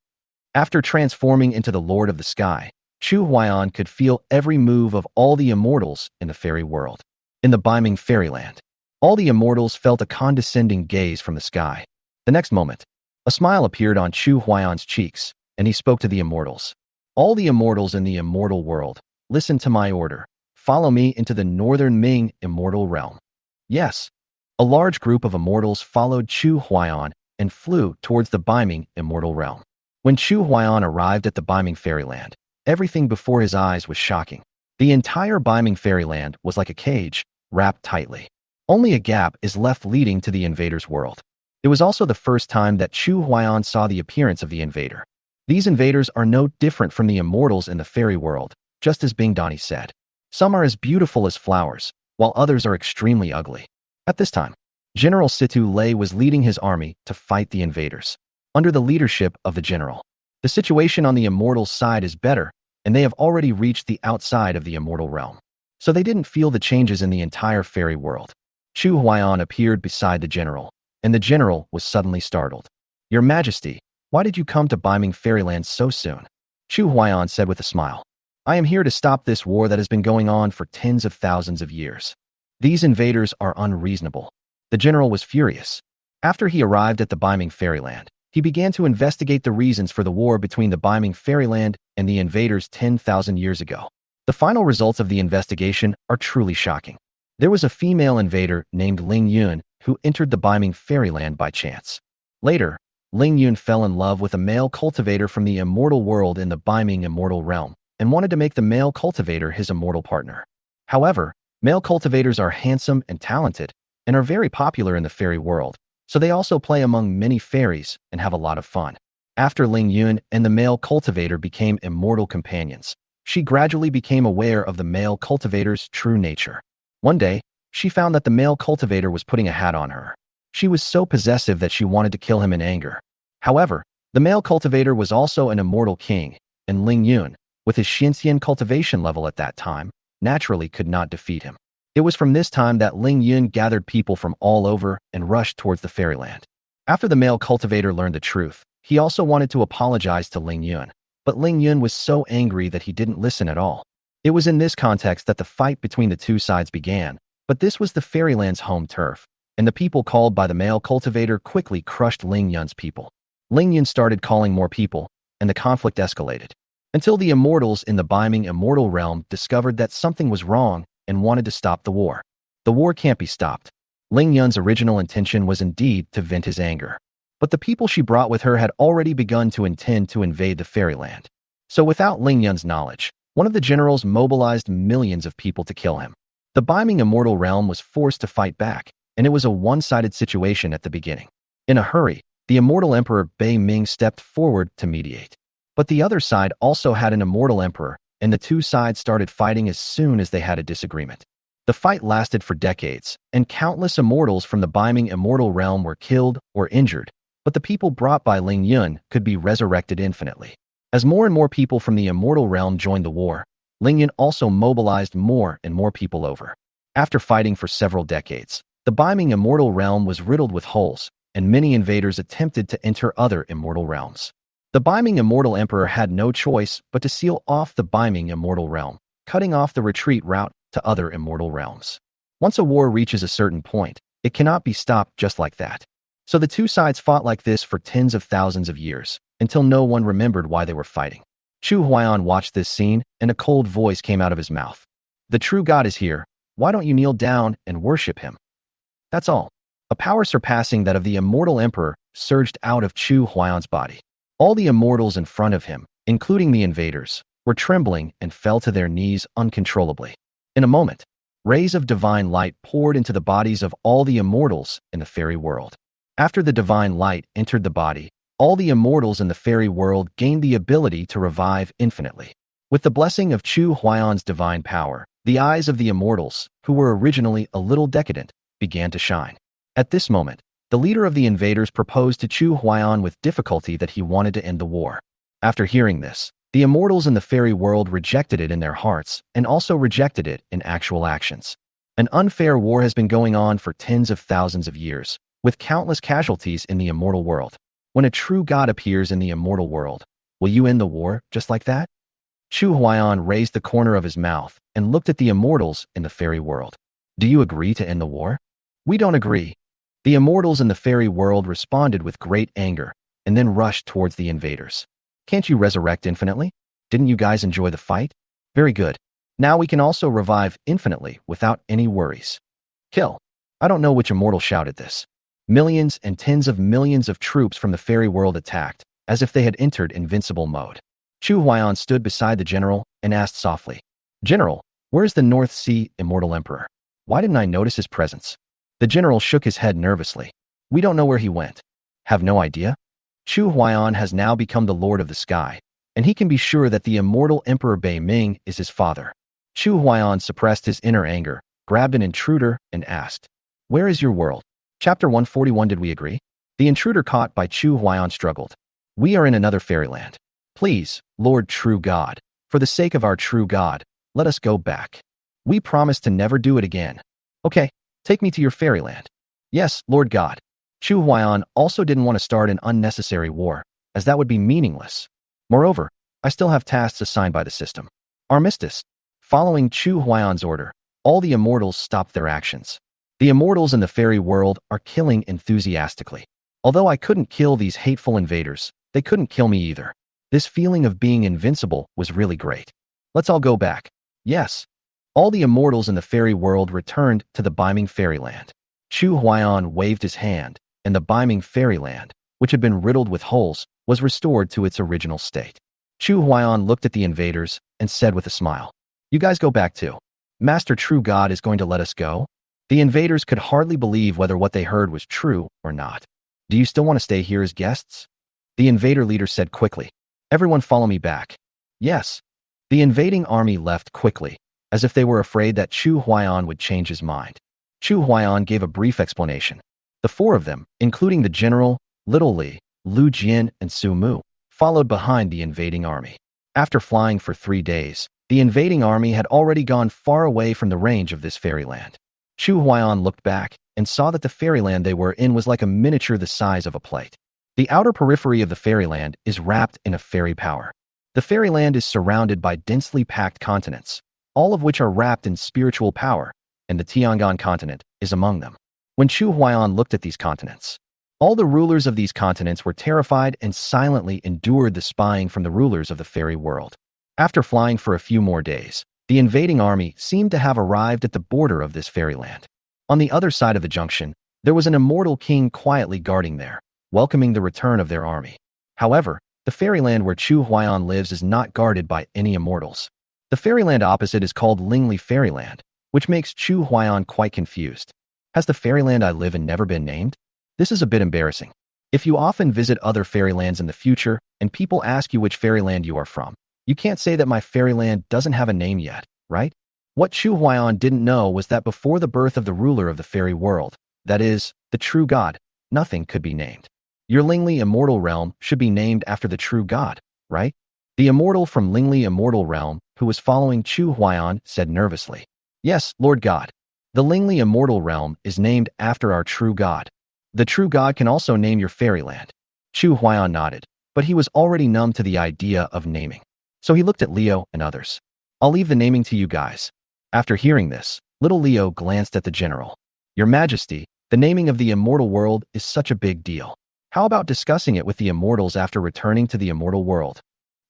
After transforming into the Lord of the Sky, Chu Huayan could feel every move of all the immortals in the fairy world. In the beaming fairyland, all the immortals felt a condescending gaze from the sky. The next moment, a smile appeared on Chu Huayan's cheeks, and he spoke to the immortals. "All the immortals in the immortal world, listen to my order. Follow me into the northern Ming immortal realm." Yes, a large group of immortals followed Chu Huayan and flew towards the beaming immortal realm. When Chu Huayan arrived at the beaming fairyland, everything before his eyes was shocking. The entire beaming fairyland was like a cage, wrapped tightly. Only a gap is left leading to the invader's world. It was also the first time that Chu Huayan saw the appearance of the invader. These invaders are no different from the immortals in the fairy world, just as Bing Dani said. Some are as beautiful as flowers, while others are extremely ugly. At this time, General Situ Lei was leading his army to fight the invaders. Under the leadership of the general, the situation on the immortals' side is better, and they have already reached the outside of the immortal realm. So they didn't feel the changes in the entire fairy world. Chu Huayan appeared beside the general, and the general was suddenly startled. "Your Majesty, why did you come to beaming fairyland so soon?" Chu Huayan said with a smile. "I am here to stop this war that has been going on for tens of thousands of years. These invaders are unreasonable." The general was furious. After he arrived at the beaming fairyland, he began to investigate the reasons for the war between the beaming fairyland and the invaders 10,000 years ago. The final results of the investigation are truly shocking. There was a female invader named Ling Yun who entered the beaming fairyland by chance. Later, Ling Yun fell in love with a male cultivator from the immortal world in the beaming immortal realm and wanted to make the male cultivator his immortal partner. However, male cultivators are handsome and talented and are very popular in the fairy world, so they also play among many fairies and have a lot of fun. After Ling Yun and the male cultivator became immortal companions, she gradually became aware of the male cultivator's true nature. One day, she found that the male cultivator was putting a hat on her. She was so possessive that she wanted to kill him in anger. However, the male cultivator was also an immortal king, and Ling Yun, with his Xinxian cultivation level at that time, naturally could not defeat him. It was from this time that Ling Yun gathered people from all over and rushed towards the fairyland. After the male cultivator learned the truth, he also wanted to apologize to Ling Yun, but Ling Yun was so angry that he didn't listen at all. It was in this context that the fight between the two sides began, but this was the fairyland's home turf, and the people called by the male cultivator quickly crushed Ling Yun's people. Ling Yun started calling more people, and the conflict escalated, until the immortals in the beaming immortal realm discovered that something was wrong and wanted to stop the war. The war can't be stopped. Ling Yun's original intention was indeed to vent his anger, but the people she brought with her had already begun to intend to invade the fairyland. So without Ling Yun's knowledge, one of the generals mobilized millions of people to kill him. The beaming immortal realm was forced to fight back, and it was a one-sided situation at the beginning. In a hurry, the immortal emperor Bei Ming stepped forward to mediate. But the other side also had an immortal emperor, and the two sides started fighting as soon as they had a disagreement. The fight lasted for decades, and countless immortals from the beaming immortal realm were killed or injured, but the people brought by Ling Yun could be resurrected infinitely. As more and more people from the immortal realm joined the war, Ling Yun also mobilized more and more people over. After fighting for several decades, the beaming immortal realm was riddled with holes, and many invaders attempted to enter other immortal realms. The beaming immortal emperor had no choice but to seal off the beaming immortal realm, cutting off the retreat route to other immortal realms. Once a war reaches a certain point, it cannot be stopped just like that. So the two sides fought like this for tens of thousands of years, until no one remembered why they were fighting. Chu Huayan watched this scene, and a cold voice came out of his mouth. "The true God is here. Why don't you kneel down and worship him?" That's all. A power surpassing that of the immortal emperor surged out of Chu Huayan's body. All the immortals in front of him, including the invaders, were trembling and fell to their knees uncontrollably. In a moment, Rays of divine light poured into the bodies of all the immortals in the fairy world. After the divine light entered the body, all the immortals in the fairy world gained the ability to revive infinitely. With the blessing of Chu Huayan's divine power, the eyes of the immortals, who were originally a little decadent, began to shine. At this moment, the leader of the invaders proposed to Chu Huayan with difficulty that he wanted to end the war. After hearing this, the immortals in the fairy world rejected it in their hearts and also rejected it in actual actions. An unfair war has been going on for tens of thousands of years, with countless casualties in the immortal world. When a true god appears in the immortal world, will you end the war just like that? Chu Huayan raised the corner of his mouth and looked at the immortals in the fairy world. Do you agree to end the war? We don't agree. The immortals in the fairy world responded with great anger and then rushed towards the invaders. Can't you resurrect infinitely? Didn't you guys enjoy the fight? Very good. Now we can also revive infinitely without any worries. Kill. I don't know which immortal shouted this. Millions and tens of millions of troops from the fairy world attacked, as if they had entered invincible mode. Chu Huayan stood beside the general and asked softly, "General, where's the North Sea Immortal Emperor? Why didn't I notice his presence?" The general shook his head nervously. "We don't know where he went." "Have no idea?" Chu Huayan has now become the Lord of the Sky, and he can be sure that the immortal Emperor Bei Ming is his father. Chu Huayan suppressed his inner anger, grabbed an intruder, and asked, "Where is your world?" Chapter 141. Did we agree? The intruder caught by Chu Huayan struggled. "We are in another fairyland. Please, Lord True God, for the sake of our true God, let us go back. We promise to never do it again." "Okay, take me to your fairyland." "Yes, Lord God." Chu Huayan also didn't want to start an unnecessary war, as that would be meaningless. Moreover, I still have tasks assigned by the system. Armistice. Following Chu Huayan's order, all the immortals stopped their actions. The immortals in the fairy world are killing enthusiastically. Although I couldn't kill these hateful invaders, they couldn't kill me either. This feeling of being invincible was really great. Let's all go back. Yes. All the immortals in the fairy world returned to the Beiming fairyland. Chu Huayan waved his hand, and the Beiming fairyland, which had been riddled with holes, was restored to its original state. Chu Huayan looked at the invaders and said with a smile, "You guys go back too. Master True God is going to let us go?" The invaders could hardly believe whether what they heard was true or not. "Do you still want to stay here as guests?" The invader leader said quickly. "Everyone follow me back." "Yes." The invading army left quickly, as if they were afraid that Chu Huayan would change his mind. Chu Huayan gave a brief explanation. The four of them, including the general, Little Li, Lu Jian, and Su Mu, followed behind the invading army. After flying for 3 days, the invading army had already gone far away from the range of this fairyland. Chu Huayan looked back and saw that the fairyland they were in was like a miniature the size of a plate. The outer periphery of the fairyland is wrapped in a fairy power. The fairyland is surrounded by densely packed continents, all of which are wrapped in spiritual power, and the Tiangong continent is among them. When Chu Huayan looked at these continents, all the rulers of these continents were terrified and silently endured the spying from the rulers of the fairy world. After flying for a few more days, the invading army seemed to have arrived at the border of this fairyland. On the other side of the junction, there was an immortal king quietly guarding there, welcoming the return of their army. However, the fairyland where Chu Huayan lives is not guarded by any immortals. The fairyland opposite is called Lingli Fairyland, which makes Chu Huayan quite confused. Has the fairyland I live in never been named? This is a bit embarrassing. If you often visit other fairylands in the future and people ask you which fairyland you are from, you can't say that my fairyland doesn't have a name yet, right? What Chu Huayan didn't know was that before the birth of the ruler of the fairy world, that is, the true god, nothing could be named. Your Lingli Immortal Realm should be named after the true god, right? The immortal from Lingli Immortal Realm, who was following Chu Huayan, said nervously. "Yes, Lord God. The Lingli Immortal Realm is named after our true god. The true god can also name your fairyland." Chu Huayan nodded, but he was already numb to the idea of naming. So he looked at Leo and others. "I'll leave the naming to you guys." After hearing this, little Leo glanced at the general. "Your Majesty, the naming of the immortal world is such a big deal. How about discussing it with the immortals after returning to the immortal world?"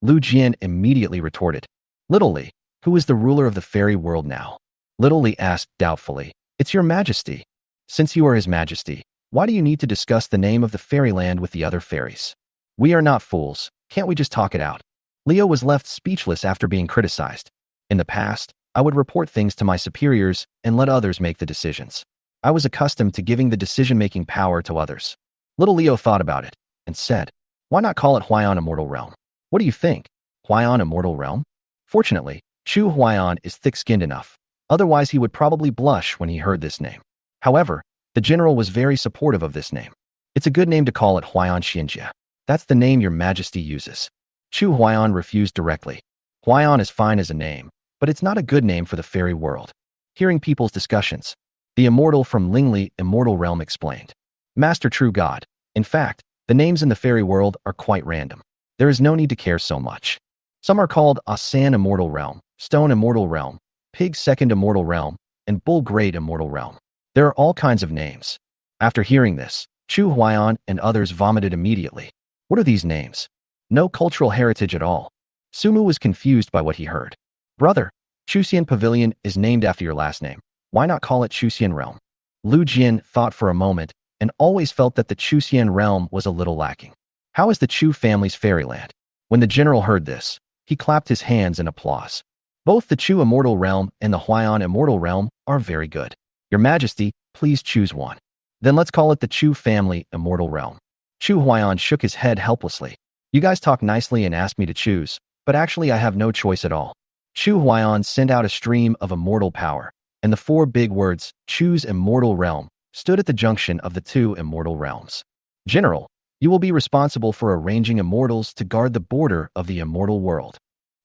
Lu Jian immediately retorted. "Little Li, who is the ruler of the fairy world now?" Little Li asked doubtfully. "It's your Majesty. Since you are his Majesty, why do you need to discuss the name of the fairyland with the other fairies? We are not fools. Can't we just talk it out?" Leo was left speechless after being criticized. In the past, I would report things to my superiors and let others make the decisions. I was accustomed to giving the decision-making power to others. Little Leo thought about it and said, why not call it Huayan Immortal Realm? What do you think? Huayan Immortal Realm? Fortunately, Chu Huayan is thick-skinned enough. Otherwise, he would probably blush when he heard this name. However, the general was very supportive of this name. It's a good name to call it Huayan Xianjia. That's the name your majesty uses. Chu Huayan refused directly. Huayan is fine as a name, but it's not a good name for the fairy world. Hearing people's discussions, the immortal from Lingli Immortal Realm explained. Master True God, in fact, the names in the fairy world are quite random. There is no need to care so much. Some are called Sand Immortal Realm, Stone Immortal Realm, Pig Second Immortal Realm, and Bull Great Immortal Realm. There are all kinds of names. After hearing this, Chu Huayan and others vomited immediately. What are these names? No cultural heritage at all. Sumu was confused by what he heard. Brother, Chuxian Pavilion is named after your last name. Why not call it Chuxian Realm? Lu Jian thought for a moment and always felt that the Chuxian Realm was a little lacking. How is the Chu family's fairyland? When the general heard this, he clapped his hands in applause. Both the Chu Immortal Realm and the Huayan Immortal Realm are very good. Your Majesty, please choose one. Then let's call it the Chu Family Immortal Realm. Chu Huayan shook his head helplessly. You guys talk nicely and asked me to choose, but actually I have no choice at all. Chu Huayan sent out a stream of immortal power, and the four big words, Chu's Immortal Realm, stood at the junction of the two immortal realms. General, you will be responsible for arranging immortals to guard the border of the immortal world.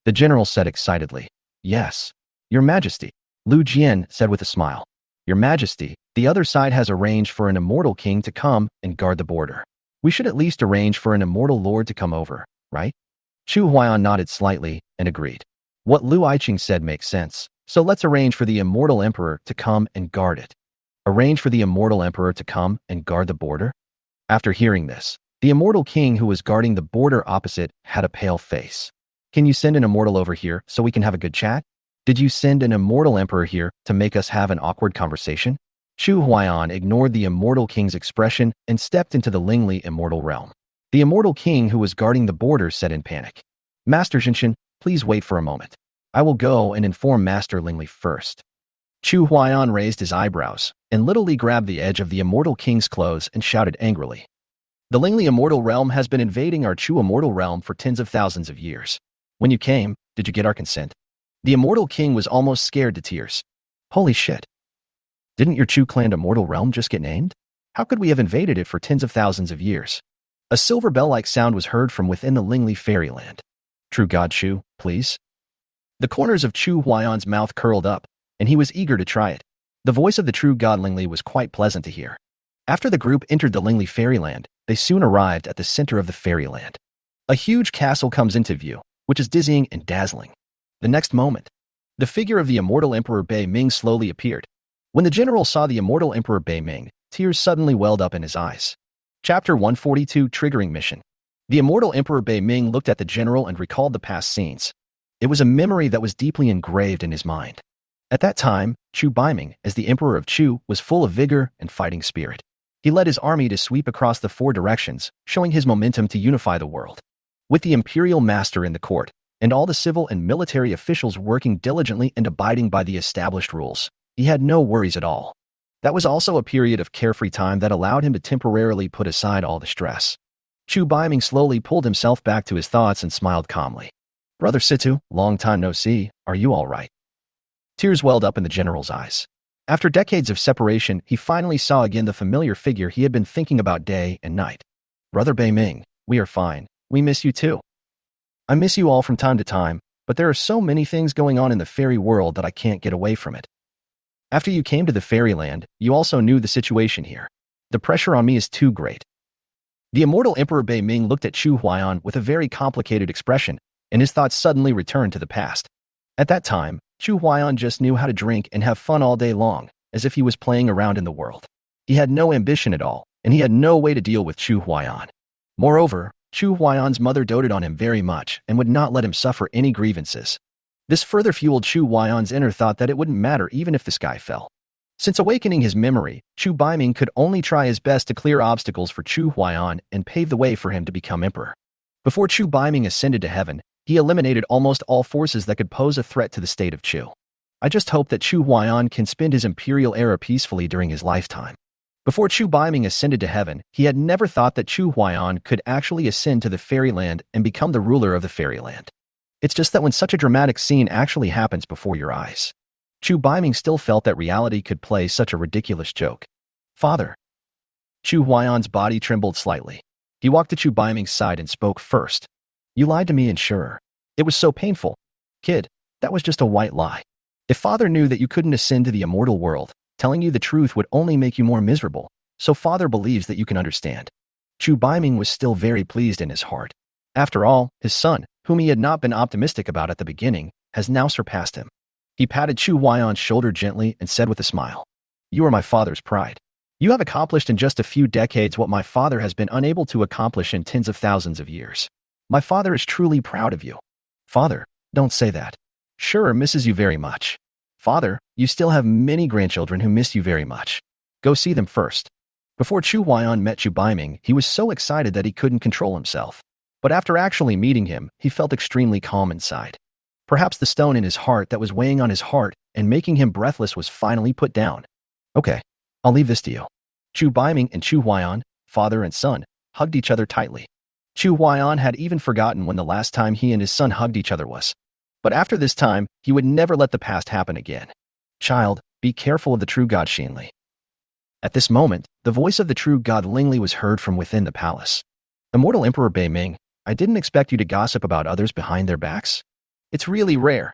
The general said excitedly. Yes, Your Majesty, Lu Jian said with a smile. Your Majesty, the other side has arranged for an immortal king to come and guard the border. We should at least arrange for an immortal lord to come over, right? Chu Huayan nodded slightly and agreed. What Lu Aiqing said makes sense, so let's arrange for the immortal emperor to come and guard it. Arrange for the immortal emperor to come and guard the border? After hearing this, the immortal king who was guarding the border opposite had a pale face. Can you send an immortal over here so we can have a good chat? Did you send an immortal emperor here to make us have an awkward conversation? Chu Huayan ignored the immortal king's expression and stepped into the Lingli Immortal Realm. The immortal king who was guarding the border said in panic, Master Jinshin, please wait for a moment. I will go and inform Master Lingli first. Chu Huayan raised his eyebrows and literally grabbed the edge of the immortal king's clothes and shouted angrily. The Lingli Immortal Realm has been invading our Chu Immortal Realm for tens of thousands of years. When you came, did you get our consent? The immortal king was almost scared to tears. Holy shit. Didn't your Chu clan Immortal Realm just get named? How could we have invaded it for tens of thousands of years? A silver bell-like sound was heard from within the Lingli fairyland. True God Chu, please? The corners of Chu Huayan's mouth curled up, and he was eager to try it. The voice of the true God Lingli was quite pleasant to hear. After the group entered the Lingli fairyland, they soon arrived at the center of the fairyland. A huge castle comes into view, which is dizzying and dazzling. The next moment, the figure of the immortal Emperor Bei Ming slowly appeared. When the general saw the immortal Emperor Bei Ming, tears suddenly welled up in his eyes. Chapter 142 Triggering Mission. The immortal Emperor Bei Ming looked at the general and recalled the past scenes. It was a memory that was deeply engraved in his mind. At that time, Chu Baiming, as the Emperor of Chu, was full of vigor and fighting spirit. He led his army to sweep across the four directions, showing his momentum to unify the world. With the imperial master in the court, and all the civil and military officials working diligently and abiding by the established rules, he had no worries at all. That was also a period of carefree time that allowed him to temporarily put aside all the stress. Chu Baiming slowly pulled himself back to his thoughts and smiled calmly. Brother Situ, long time no see, are you all right? Tears welled up in the general's eyes. After decades of separation, he finally saw again the familiar figure he had been thinking about day and night. Brother Bei Ming, we are fine. We miss you too. I miss you all from time to time, but there are so many things going on in the fairy world that I can't get away from it. After you came to the fairyland, you also knew the situation here. The pressure on me is too great. The immortal Emperor Bei Ming looked at Chu Huayan with a very complicated expression, and his thoughts suddenly returned to the past. At that time, Chu Huayan just knew how to drink and have fun all day long, as if he was playing around in the world. He had no ambition at all, and he had no way to deal with Chu Huayan. Moreover, Chu Huayan's mother doted on him very much and would not let him suffer any grievances. This further fueled Chu Huayan's inner thought that it wouldn't matter even if the sky fell. Since awakening his memory, Chu Baiming could only try his best to clear obstacles for Chu Huayan and pave the way for him to become emperor. Before Chu Baiming ascended to heaven, he eliminated almost all forces that could pose a threat to the state of Chu. I just hope that Chu Huaiyan can spend his imperial era peacefully during his lifetime. Before Chu Baiming ascended to heaven, he had never thought that Chu Huaiyan could actually ascend to the fairyland and become the ruler of the fairyland. It's just that when such a dramatic scene actually happens before your eyes, Chu Baiming still felt that reality could play such a ridiculous joke. Father. Chu Huaiyan's body trembled slightly. He walked to Chu Baiming's side and spoke first. You lied to me, Insurer. It was so painful. Kid, that was just a white lie. If Father knew that you couldn't ascend to the immortal world, telling you the truth would only make you more miserable, so Father believes that you can understand. Chu Baiming was still very pleased in his heart. After all, his son, whom he had not been optimistic about at the beginning, has now surpassed him. He patted Chu Huaiyan's shoulder gently and said with a smile, You are my father's pride. You have accomplished in just a few decades what my father has been unable to accomplish in tens of thousands of years. My father is truly proud of you. Father, don't say that. Sure misses you very much. Father, you still have many grandchildren who miss you very much. Go see them first. Before Chu Huaiyan met Chu Baiming, he was so excited that he couldn't control himself. But after actually meeting him, he felt extremely calm inside. Perhaps the stone in his heart that was weighing on his heart and making him breathless was finally put down. Okay, I'll leave this to you. Chu Baiming and Chu Huaiyan, father and son, hugged each other tightly. Chu Huaiyan had even forgotten when the last time he and his son hugged each other was. But after this time, he would never let the past happen again. Child, be careful of the true god Xinli. At this moment, the voice of the true god Lingli was heard from within the palace. Immortal Emperor Beiming, I didn't expect you to gossip about others behind their backs. It's really rare.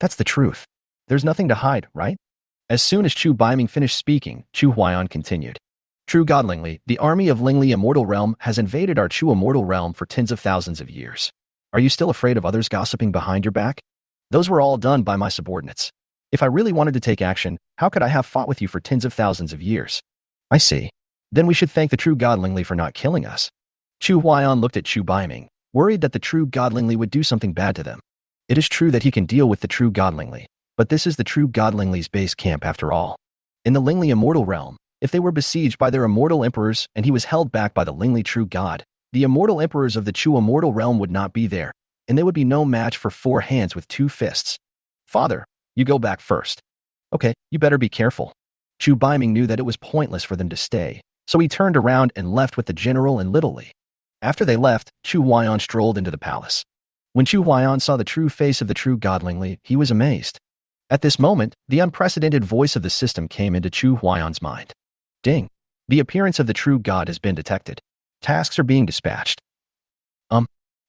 That's the truth. There's nothing to hide, right? As soon as Chu Baiming finished speaking, Chu Huaiyan continued. True god Lingli, the army of Lingli Immortal Realm has invaded our Chu Immortal Realm for tens of thousands of years. Are you still afraid of others gossiping behind your back? Those were all done by my subordinates. If I really wanted to take action, how could I have fought with you for tens of thousands of years? I see. Then we should thank the true god Lingli for not killing us. Chu Huaiyan looked at Chu Baiming, worried that the true god Lingli would do something bad to them. It is true that he can deal with the true god Lingli, but this is the true god Lingli's base camp after all. In the Lingli Immortal Realm, if they were besieged by their immortal emperors and he was held back by the Lingli true god, the immortal emperors of the Chu Immortal Realm would not be there, and they would be no match for 4 hands with 2 fists. Father, you go back first. Okay, you better be careful. Chu Baiming knew that it was pointless for them to stay, so he turned around and left with the general and Little Li. After they left, Chu Huaiyan strolled into the palace. When Chu Huaiyan saw the true face of the true god Lingli, he was amazed. At this moment, the unprecedented voice of the system came into Chu Huaiyan's mind. Ding! The appearance of the true god has been detected. Tasks are being dispatched.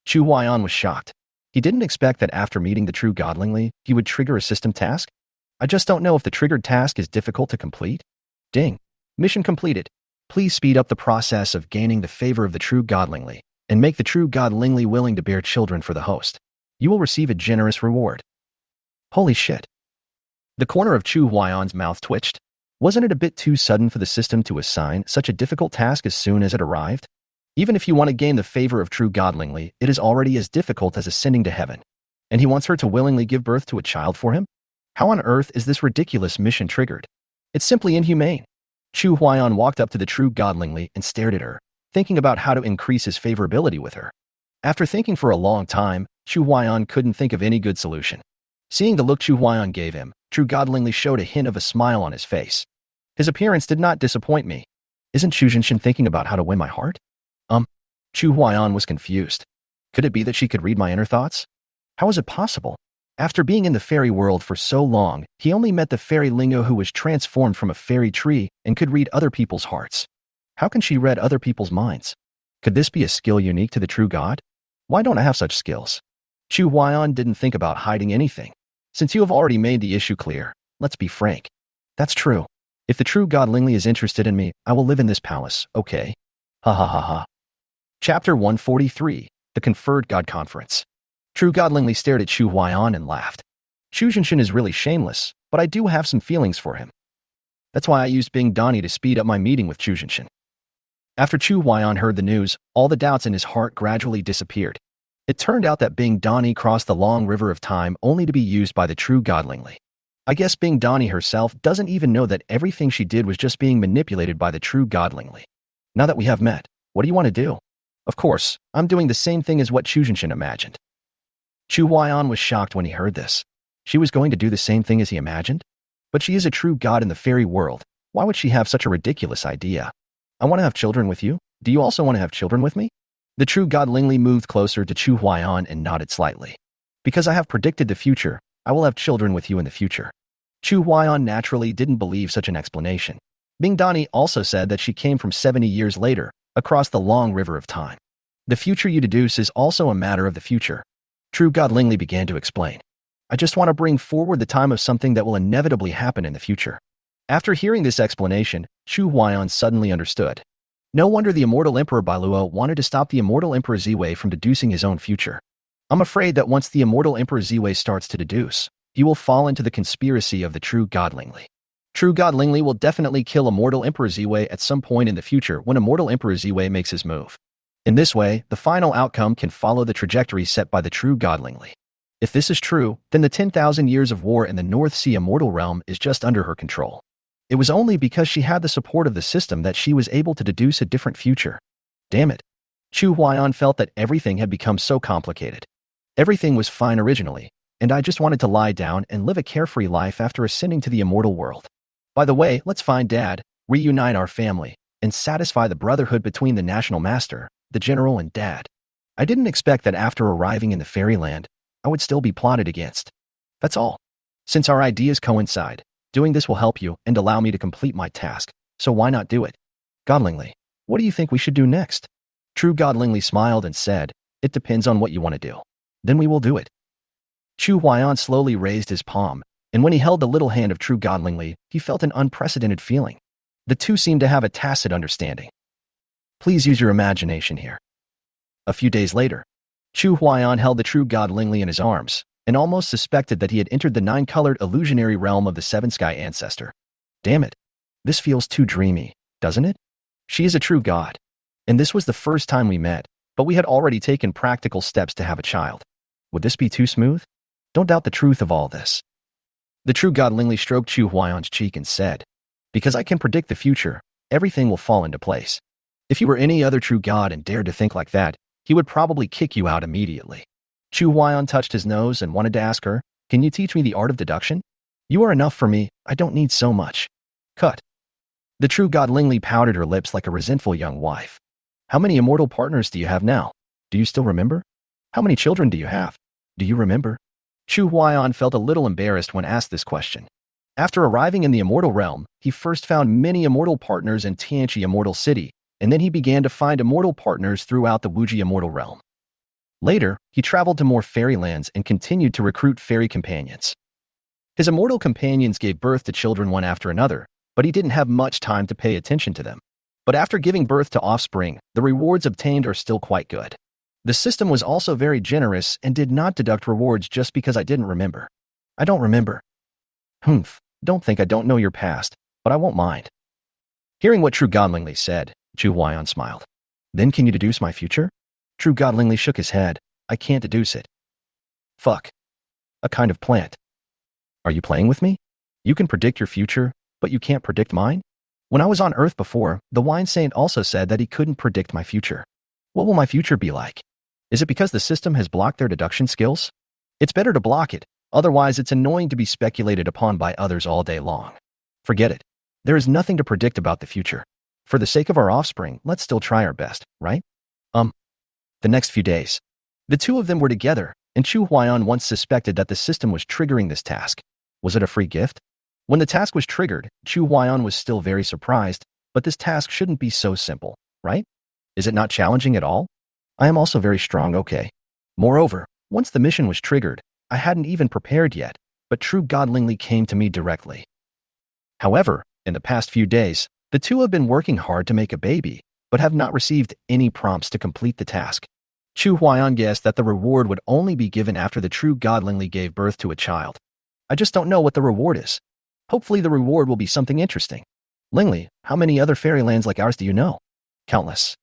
Chu Huaiyan was shocked. He didn't expect that after meeting the true god Lingli, he would trigger a system task. I just don't know if the triggered task is difficult to complete. Ding! Mission completed. Please speed up the process of gaining the favor of the true god Lingli, and make the true god Lingli willing to bear children for the host. You will receive a generous reward. Holy shit. The corner of Chu Huaiyan's mouth twitched. Wasn't it a bit too sudden for the system to assign such a difficult task as soon as it arrived? Even if you want to gain the favor of true god Lingli, it is already as difficult as ascending to heaven. And he wants her to willingly give birth to a child for him? How on earth is this ridiculous mission triggered? It's simply inhumane. Chu Huaiyan walked up to the true god Lingli and stared at her, thinking about how to increase his favorability with her. After thinking for a long time, Chu Huaiyan couldn't think of any good solution. Seeing the look Chu Huaiyan gave him, true god Lingli showed a hint of a smile on his face. His appearance did not disappoint me. Isn't Chu Jinshin thinking about how to win my heart? Chu Huaiyan was confused. Could it be that she could read my inner thoughts? How was it possible? After being in the fairy world for so long, he only met the fairy Lingo who was transformed from a fairy tree and could read other people's hearts. How can she read other people's minds? Could this be a skill unique to the true god? Why don't I have such skills? Chu Huaiyan didn't think about hiding anything. Since you have already made the issue clear, let's be frank. That's true. If the true god Lingli is interested in me, I will live in this palace, okay? Ha ha ha ha. Chapter 143, The Conferred God Conference. True god Lingli stared at Chu Huaiyan and laughed. Chu Jinshin is really shameless, but I do have some feelings for him. That's why I used Bing Dani to speed up my meeting with Chu Jinshin. After Chu Huaiyan heard the news, all the doubts in his heart gradually disappeared. It turned out that Bing Dani crossed the long river of time only to be used by the true god Lingli. I guess Bing Dani herself doesn't even know that everything she did was just being manipulated by the true god Lingli. Now that we have met, what do you want to do? Of course, I'm doing the same thing as what Chu Jinshin imagined. Chu Huaiyan was shocked when he heard this. She was going to do the same thing as he imagined? But she is a true god in the fairy world. Why would she have such a ridiculous idea? I want to have children with you. Do you also want to have children with me? The true god Lingli moved closer to Chu Huaiyan and nodded slightly. Because I have predicted the future, I will have children with you in the future. Chu Huaiyan naturally didn't believe such an explanation. Bing Dani also said that she came from 70 years later, across the long river of time. The future you deduce is also a matter of the future. True god Lingli began to explain. I just want to bring forward the time of something that will inevitably happen in the future. After hearing this explanation, Chu Huaiyan suddenly understood. No wonder the immortal Emperor Bailuo wanted to stop the immortal Emperor Ziwei from deducing his own future. I'm afraid that once the immortal Emperor Ziwei starts to deduce, he will fall into the conspiracy of the true god Lingli. True god Lingli will definitely kill immortal Emperor Ziwei at some point in the future when immortal Emperor Ziwei makes his move. In this way, the final outcome can follow the trajectory set by the true god Lingli. If this is true, then the 10,000 years of war in the North Sea immortal realm is just under her control. It was only because she had the support of the system that she was able to deduce a different future. Damn it. Chu Huaiyan felt that everything had become so complicated. Everything was fine originally, and I just wanted to lie down and live a carefree life after ascending to the immortal world. By the way, let's find Dad, reunite our family, and satisfy the brotherhood between the National Master, the General, and Dad. I didn't expect that after arriving in the fairyland, I would still be plotted against. That's all. Since our ideas coincide, doing this will help you and allow me to complete my task, so why not do it? God Lingli, what do you think we should do next? True God Lingli smiled and said, it depends on what you want to do. Then we will do it. Chu Huaiyan slowly raised his palm, and when he held the little hand of True God Lingli, he felt an unprecedented feeling. The two seemed to have a tacit understanding. Please use your imagination here. A few days later, Chu Huaiyan held the true god Lingli in his arms, and almost suspected that he had entered the nine-colored illusionary realm of the Seven Sky Ancestor. Damn it. This feels too dreamy, doesn't it? She is a true god. And this was the first time we met, but we had already taken practical steps to have a child. Would this be too smooth? Don't doubt the truth of all this. The true god Lingli stroked Chu Huaiyan's cheek and said, because I can predict the future, everything will fall into place. If you were any other true god and dared to think like that, he would probably kick you out immediately. Chu Huaiyan touched his nose and wanted to ask her, can you teach me the art of deduction? You are enough for me, I don't need so much. Cut. The true god Lingli pouted her lips like a resentful young wife. How many immortal partners do you have now? Do you still remember? How many children do you have? Do you remember? Chu Huaiyan felt a little embarrassed when asked this question. After arriving in the immortal realm, he first found many immortal partners in Tianqi Immortal City, and then he began to find immortal partners throughout the Wuji immortal realm. Later, he traveled to more fairylands and continued to recruit fairy companions. His immortal companions gave birth to children one after another, but he didn't have much time to pay attention to them. But after giving birth to offspring, the rewards obtained are still quite good. The system was also very generous and did not deduct rewards just because I didn't remember. I don't remember. Humph, don't think I don't know your past, but I won't mind. Hearing what True God Lingli said, Chu Huaiyan smiled. Then can you deduce my future? True God Lingli shook his head. I can't deduce it. Fuck. A kind of plant. Are you playing with me? You can predict your future, but you can't predict mine? When I was on Earth before, the wine saint also said that he couldn't predict my future. What will my future be like? Is it because the system has blocked their deduction skills? It's better to block it, otherwise it's annoying to be speculated upon by others all day long. Forget it. There is nothing to predict about the future. For the sake of our offspring, let's still try our best, right? The next few days, the two of them were together, and Chu Huaiyan once suspected that the system was triggering this task. Was it a free gift? When the task was triggered, Chu Huaiyan was still very surprised, but this task shouldn't be so simple, right? Is it not challenging at all? I am also very strong, okay? Moreover, once the mission was triggered, I hadn't even prepared yet, but True God Lingli came to me directly. However, in the past few days, the two have been working hard to make a baby, but have not received any prompts to complete the task. Chu Huaiyan guessed that the reward would only be given after the true god Lingli gave birth to a child. I just don't know what the reward is. Hopefully the reward will be something interesting. Lingli, how many other fairylands like ours do you know? Countless.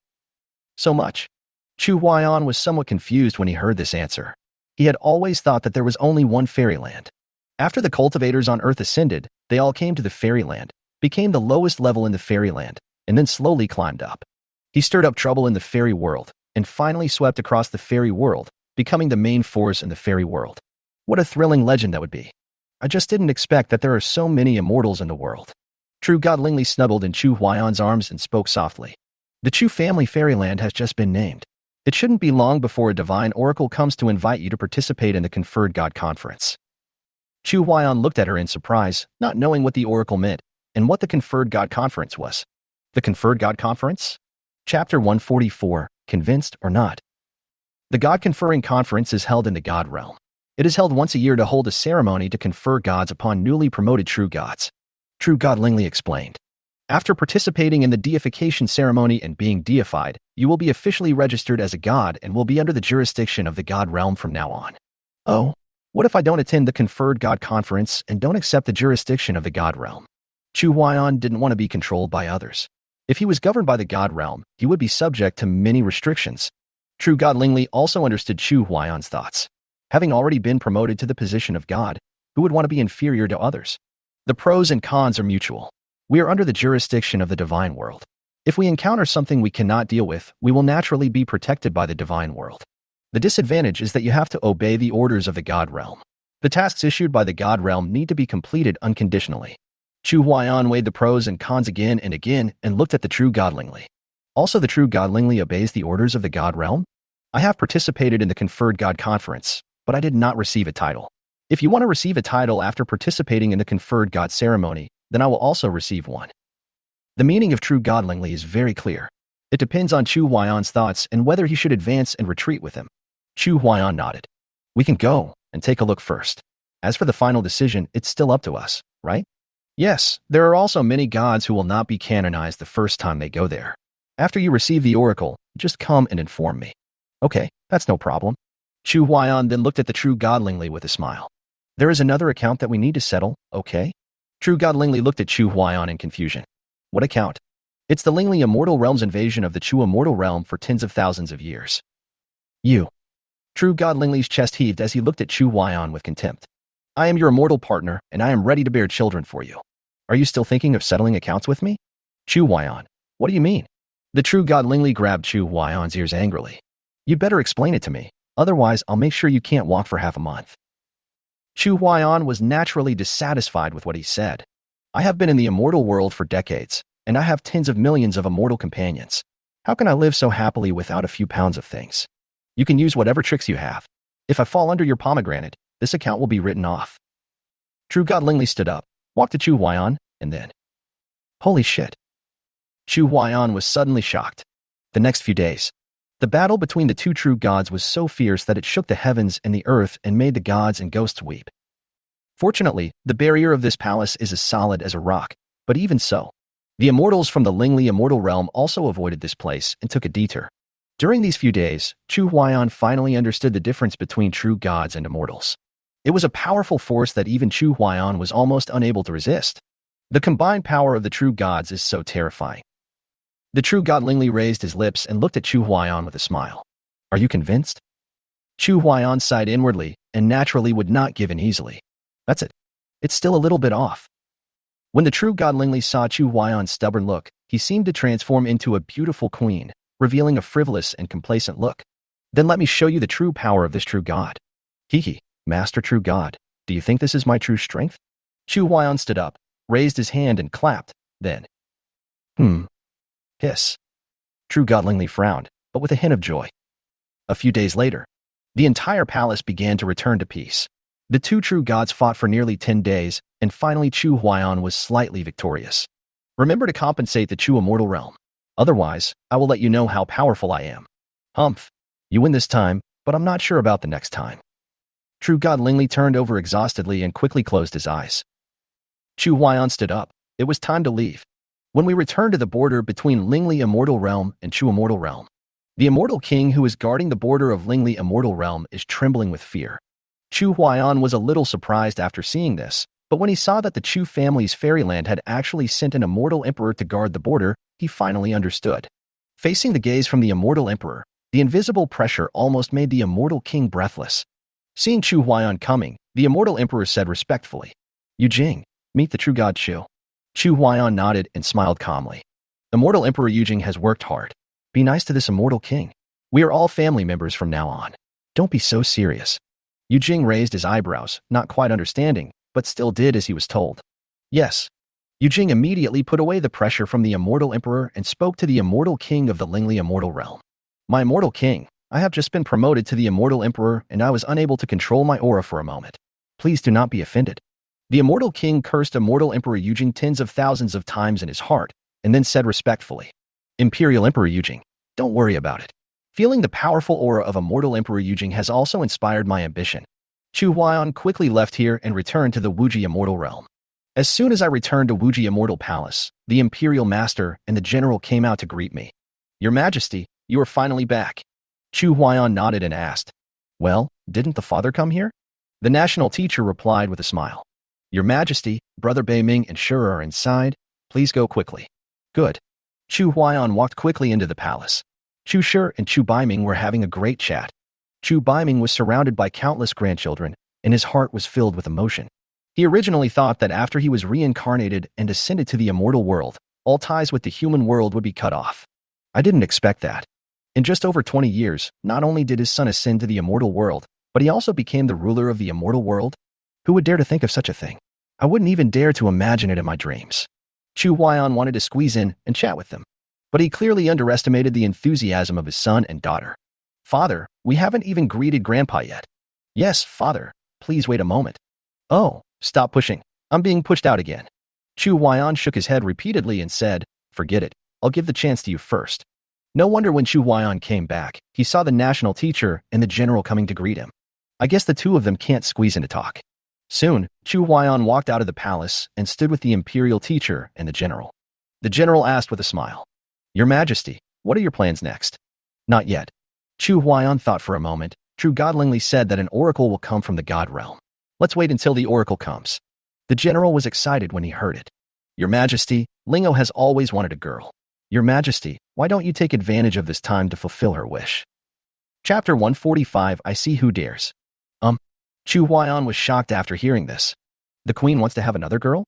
So much. Chu Huaiyan was somewhat confused when he heard this answer. He had always thought that there was only one fairyland. After the cultivators on Earth ascended, they all came to the fairyland, became the lowest level in the fairyland, and then slowly climbed up. He stirred up trouble in the fairy world, and finally swept across the fairy world, becoming the main force in the fairy world. What a thrilling legend that would be. I just didn't expect that there are so many immortals in the world. True God Lingli snuggled in Chu Huayan's arms and spoke softly. The Chu family fairyland has just been named. It shouldn't be long before a divine oracle comes to invite you to participate in the conferred God conference. Chu Huayan looked at her in surprise, not knowing what the oracle meant and what the conferred God conference was. The conferred God conference? Chapter 144, Convinced or Not? The God conferring conference is held in the God realm. It is held once a year to hold a ceremony to confer gods upon newly promoted true gods. True God Lingli explained. After participating in the deification ceremony and being deified, you will be officially registered as a god and will be under the jurisdiction of the God realm from now on. Oh, what if I don't attend the conferred God conference and don't accept the jurisdiction of the God realm? Chu Huayan didn't want to be controlled by others. If he was governed by the God realm, he would be subject to many restrictions. True God Lingli also understood Chu Huayan's thoughts. Having already been promoted to the position of God, who would want to be inferior to others? The pros and cons are mutual. We are under the jurisdiction of the divine world. If we encounter something we cannot deal with, we will naturally be protected by the divine world. The disadvantage is that you have to obey the orders of the God realm. The tasks issued by the God realm need to be completed unconditionally. Chu Huayan weighed the pros and cons again and looked at the true God Lingli. Also, the true God Lingli obeys the orders of the God realm? I have participated in the conferred God conference, but I did not receive a title. If you want to receive a title after participating in the conferred God ceremony, then I will also receive one. The meaning of true God Lingli is very clear. It depends on Chu Huayan's thoughts and whether he should advance and retreat with him. Chu Huayan nodded. We can go and take a look first. As for the final decision, it's still up to us, right? Yes, there are also many gods who will not be canonized the first time they go there. After you receive the oracle, just come and inform me. Okay, that's no problem. Chu Huayan then looked at the true God Lingli with a smile. There is another account that we need to settle, okay? True God Lingli looked at Chu Huayan in confusion. What account? It's the Lingli Immortal Realm's invasion of the Chu Immortal Realm for tens of thousands of years. You. True God Lingli's chest heaved as he looked at Chu Huayan with contempt. I am your immortal partner, and I am ready to bear children for you. Are you still thinking of settling accounts with me? Chu Huayan. What do you mean? The true God Lingli grabbed Chu Huayan's ears angrily. You'd better explain it to me, otherwise I'll make sure you can't walk for half a month. Chu Huayan was naturally dissatisfied with what he said. I have been in the immortal world for decades, and I have tens of millions of immortal companions. How can I live so happily without a few pounds of things? You can use whatever tricks you have. If I fall under your pomegranate, this account will be written off. True God Lingli stood up, walked to Chu Huayan, and then... Holy shit. Chu Huayan was suddenly shocked. The next few days, the battle between the two true gods was so fierce that it shook the heavens and the earth and made the gods and ghosts weep. Fortunately, the barrier of this palace is as solid as a rock, but even so, the immortals from the Lingli Immortal Realm also avoided this place and took a detour. During these few days, Chu Huayan finally understood the difference between true gods and immortals. It was a powerful force that even Chu Huayan was almost unable to resist. The combined power of the true gods is so terrifying. The true God Lingli raised his lips and looked at Chu Huayan with a smile. Are you convinced? Chu Huayan sighed inwardly and naturally would not give in easily. That's it. It's still a little bit off. When the true God Lingli saw Chu Huayan's stubborn look, he seemed to transform into a beautiful queen, revealing a frivolous and complacent look. Then let me show you the true power of this true god. Hee, Master True God, do you think this is my true strength? Chu Huayan stood up, raised his hand and clapped, then... Hiss. True God Lingli frowned, but with a hint of joy. A few days later, the entire palace began to return to peace. The two true gods fought for nearly 10 days, and finally Chu Huayan was slightly victorious. Remember to compensate the Chu Immortal Realm. Otherwise, I will let you know how powerful I am. Humph. You win this time, but I'm not sure about the next time. True God Lingli turned over exhaustedly and quickly closed his eyes. Chu Huayan stood up. It was time to leave. When we returned to the border between Lingli Immortal Realm and Chu Immortal Realm, the Immortal King who is guarding the border of Lingli Immortal Realm is trembling with fear. Chu Huayan was a little surprised after seeing this, but when he saw that the Chu family's fairyland had actually sent an immortal emperor to guard the border, he finally understood. Facing the gaze from the immortal emperor, the invisible pressure almost made the Immortal King breathless. Seeing Chu Huayan coming, the immortal emperor said respectfully, Yu Jing, meet the true god Chu. Chu Huayan nodded and smiled calmly. Immortal Emperor Yu Jing has worked hard. Be nice to this immortal king. We are all family members from now on. Don't be so serious. Jing raised his eyebrows, not quite understanding, but still did as he was told. Yes. Jing immediately put away the pressure from the immortal emperor and spoke to the immortal king of the Lingli immortal realm. My immortal king, I have just been promoted to the immortal emperor and I was unable to control my aura for a moment. Please do not be offended. The immortal king cursed immortal emperor Yujing tens of thousands of times in his heart and then said respectfully, Imperial Emperor Yujing, don't worry about it. Feeling the powerful aura of immortal Emperor Yujing has also inspired my ambition. Chu Huaiyan quickly left here and returned to the Wuji immortal realm. As soon as I returned to Wuji immortal palace, the imperial master and the general came out to greet me. Your Majesty, you are finally back. Chu Huaiyan nodded and asked, Well, didn't the father come here? The national teacher replied with a smile. Your Majesty, Brother Beiming and Shi are inside. Please go quickly. Good. Chu Huaiyan walked quickly into the palace. Chu Shi and Chu Beiming were having a great chat. Chu Beiming was surrounded by countless grandchildren, and his heart was filled with emotion. He originally thought that after he was reincarnated and ascended to the immortal world, all ties with the human world would be cut off. I didn't expect that. In just over 20 years, not only did his son ascend to the immortal world, but he also became the ruler of the immortal world? Who would dare to think of such a thing? I wouldn't even dare to imagine it in my dreams. Chu Huaiyan wanted to squeeze in and chat with them, but he clearly underestimated the enthusiasm of his son and daughter. Father, we haven't even greeted Grandpa yet. Yes, Father, please wait a moment. Oh, stop pushing. I'm being pushed out again. Chu Huaiyan shook his head repeatedly and said, Forget it. I'll give the chance to you first. No wonder when Chu Huaiyan came back, he saw the national teacher and the general coming to greet him. I guess the two of them can't squeeze into talk. Soon, Chu Huaiyan walked out of the palace and stood with the imperial teacher and the general. The general asked with a smile, Your Majesty, what are your plans next? Not yet. Chu Huaiyan thought for a moment. True Godlingly said that an oracle will come from the God realm. Let's wait until the oracle comes. The general was excited when he heard it. Your Majesty, Lingo has always wanted a girl. Your Majesty, why don't you take advantage of this time to fulfill her wish? Chapter 145, I See Who Dares. Chu Huaiyan was shocked after hearing this. The queen wants to have another girl?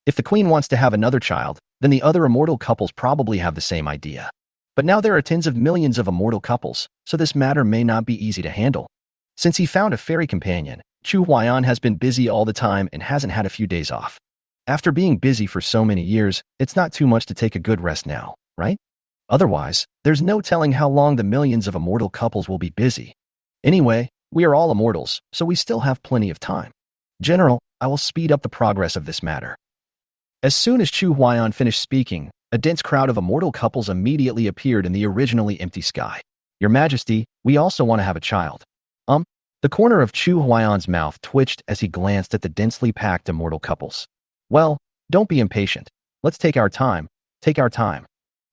If the queen wants to have another child, then the other immortal couples probably have the same idea. But now there are tens of millions of immortal couples, so this matter may not be easy to handle. Since he found a fairy companion, Chu Huaiyan has been busy all the time and hasn't had a few days off. After being busy for so many years, it's not too much to take a good rest now, right? Otherwise, there's no telling how long the millions of immortal couples will be busy. Anyway, we are all immortals, so we still have plenty of time. General, I will speed up the progress of this matter. As soon as Chu Huaiyan finished speaking, a dense crowd of immortal couples immediately appeared in the originally empty sky. Your Majesty, we also want to have a child. The corner of Chu Huaiyan's mouth twitched as he glanced at the densely packed immortal couples. Well, don't be impatient. Let's take our time. Take our time.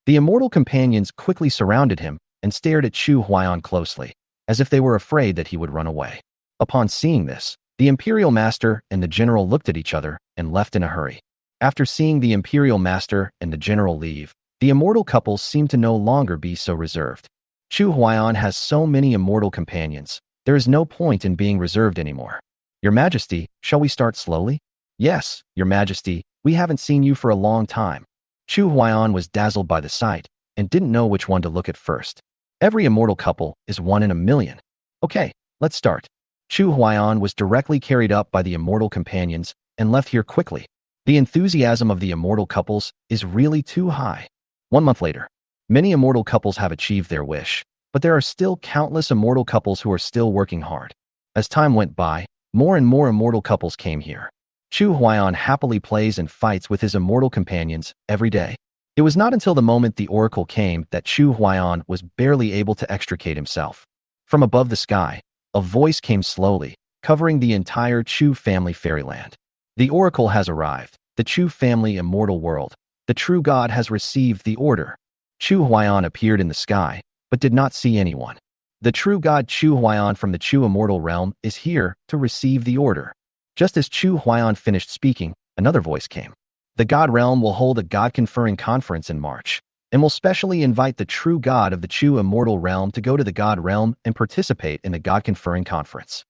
The immortal companions quickly surrounded him and stared at Chu Huaiyan closely, as if they were afraid that he would run away. Upon seeing this, the imperial master and the general looked at each other and left in a hurry. After seeing the imperial master and the general leave, the immortal couples seemed to no longer be so reserved. Chu Huaiyan has so many immortal companions. There is no point in being reserved anymore. Your Majesty, shall we start slowly? Yes, Your Majesty, we haven't seen you for a long time. Chu Huaiyan was dazzled by the sight and didn't know which one to look at first. Every immortal couple is one in a million. Okay, let's start. Chu Huaiyan was directly carried up by the immortal companions and left here quickly. The enthusiasm of the immortal couples is really too high. 1 month later, many immortal couples have achieved their wish, but there are still countless immortal couples who are still working hard. As time went by, more and more immortal couples came here. Chu Huaiyan happily plays and fights with his immortal companions every day. It was not until the moment the oracle came that Chu Huaiyan was barely able to extricate himself. From above the sky, a voice came slowly, covering the entire Chu family fairyland. The oracle has arrived. The Chu family immortal world. The true God has received the order. Chu Huaiyan appeared in the sky, but did not see anyone. The true God Chu Huaiyan from the Chu immortal realm is here to receive the order. Just as Chu Huaiyan finished speaking, another voice came. The God realm will hold a God-conferring conference in March, and will specially invite the true God of the Chu immortal realm to go to the God realm and participate in the God-conferring conference.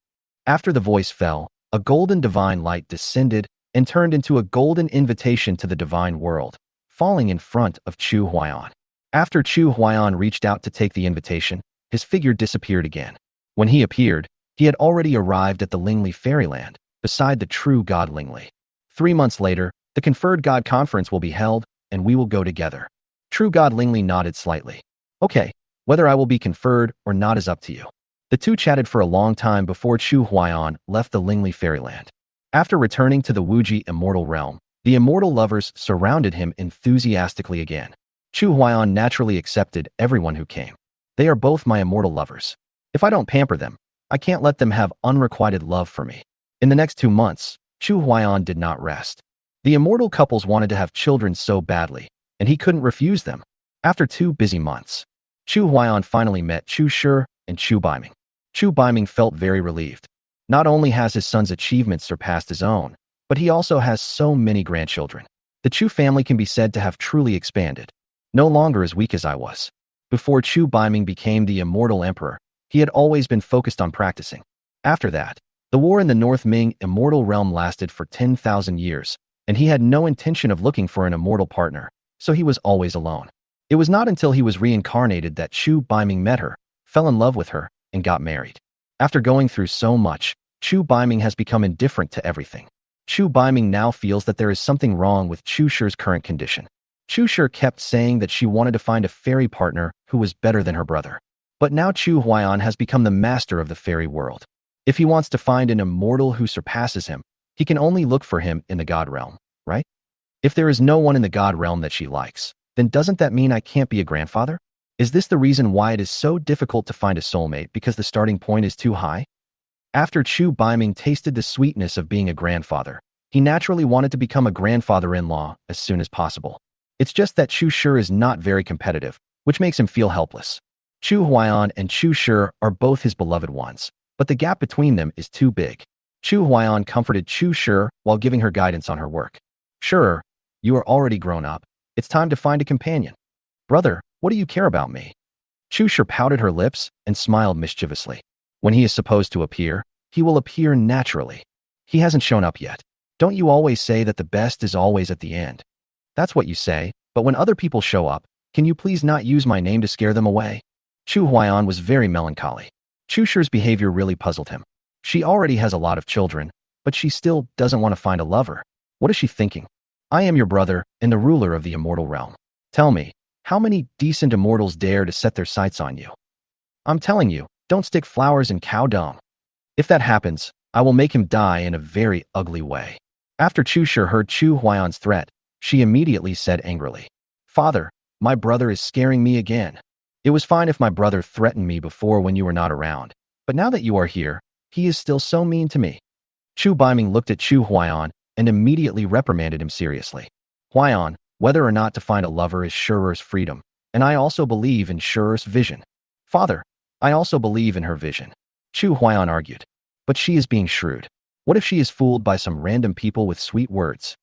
After the voice fell, a golden divine light descended and turned into a golden invitation to the divine world, falling in front of Chu Huaiyan. After Chu Huaiyan reached out to take the invitation, his figure disappeared again. When he appeared, He had already arrived at the Lingli fairyland, beside the true god Lingli. 3 months later, the conferred god conference will be held, and we will go together. True god Lingli nodded slightly. Okay, whether I will be conferred or not is up to you. The two chatted for a long time before Chu Huaiyan left the Lingli fairyland. After returning to the Wuji immortal realm, the immortal lovers surrounded him enthusiastically again. Chu Huaiyan naturally accepted everyone who came. They are both my immortal lovers. If I don't pamper them, I can't let them have unrequited love for me. In the next 2 months, Chu Huaiyan did not rest. The immortal couples wanted to have children so badly, and he couldn't refuse them. After 2 busy months, Chu Huaiyan finally met Chu Shi and Chu Baiming. Chu Baiming felt very relieved. Not only has his son's achievements surpassed his own, but he also has so many grandchildren. The Chu family can be said to have truly expanded. No longer as weak as I was. Before Chu Baiming became the immortal emperor, he had always been focused on practicing. After that, the war in the North Ming immortal realm lasted for 10,000 years, and he had no intention of looking for an immortal partner, so he was always alone. It was not until he was reincarnated that Chu Baiming met her, fell in love with her, and got married. After going through so much, Chu Baiming has become indifferent to everything. Chu Baiming now feels that there is something wrong with Chu Shi's current condition. Chu Shi kept saying that she wanted to find a fairy partner who was better than her brother. But now Chu Huaiyan has become the master of the fairy world. If he wants to find an immortal who surpasses him, he can only look for him in the god realm, right? If there is no one in the god realm that she likes, then doesn't that mean I can't be a grandfather? Is this the reason why it is so difficult to find a soulmate, because the starting point is too high? After Chu Baiming tasted the sweetness of being a grandfather, he naturally wanted to become a grandfather-in-law as soon as possible. It's just that Chu Shi is not very competitive, which makes him feel helpless. Chu Huaiyan and Chu Shi are both his beloved ones, but the gap between them is too big. Chu Huaiyan comforted Chu Shi while giving her guidance on her work. Sure, you are already grown up. It's time to find a companion. Brother, what do you care about me? Chu Shi pouted her lips and smiled mischievously. When he is supposed to appear, he will appear naturally. He hasn't shown up yet. Don't you always say that the best is always at the end? That's what you say, but when other people show up, can you please not use my name to scare them away? Chu Huaiyan was very melancholy. Chu Shi's behavior really puzzled him. She already has a lot of children, but she still doesn't want to find a lover. What is she thinking? I am your brother and the ruler of the immortal realm. Tell me, how many decent immortals dare to set their sights on you? I'm telling you, don't stick flowers in cow dung. If that happens, I will make him die in a very ugly way. After Chu Shi heard Chu Huaiyan's threat, she immediately said angrily, Father, my brother is scaring me again. It was fine if my brother threatened me before when you were not around, but now that you are here, he is still so mean to me. Chu Baiming looked at Chu Huaiyan and immediately reprimanded him seriously. Huaiyan, whether or not to find a lover is Shi's freedom, and I also believe in Shi's vision. Father, I also believe in her vision. Chu Huaiyan argued. But she is being shrewd. What if she is fooled by some random people with sweet words?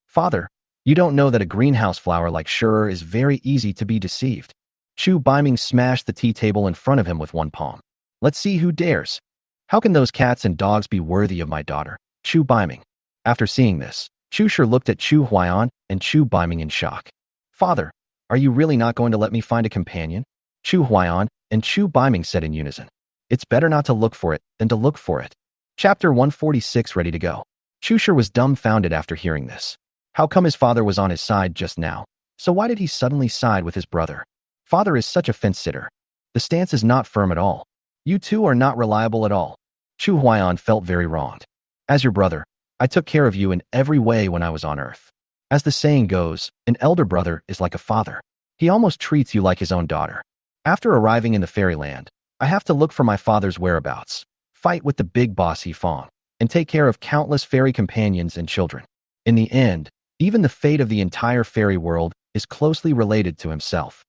Father, you don't know that a greenhouse flower like Shi is very easy to be deceived. Chu Baiming smashed the tea table in front of him with one palm. Let's see who dares. How can those cats and dogs be worthy of my daughter, Chu Baiming? After seeing this, Chu Shi looked at Chu Huaiyan and Chu Baiming in shock. Father, are you really not going to let me find a companion? Chu Huaiyan and Chu Baiming said in unison. It's better not to look for it than to look for it. Chapter 146 ready to go. Chu Shi was dumbfounded after hearing this. How come his father was on his side just now? So why did he suddenly side with his brother? Father is such a fence-sitter. The stance is not firm at all. You two are not reliable at all. Chu Huaiyan felt very wronged. As your brother, I took care of you in every way when I was on Earth. As the saying goes, an elder brother is like a father. He almost treats you like his own daughter. After arriving in the fairyland, I have to look for my father's whereabouts, fight with the big boss Fong, and take care of countless fairy companions and children. In the end, even the fate of the entire fairy world is closely related to himself.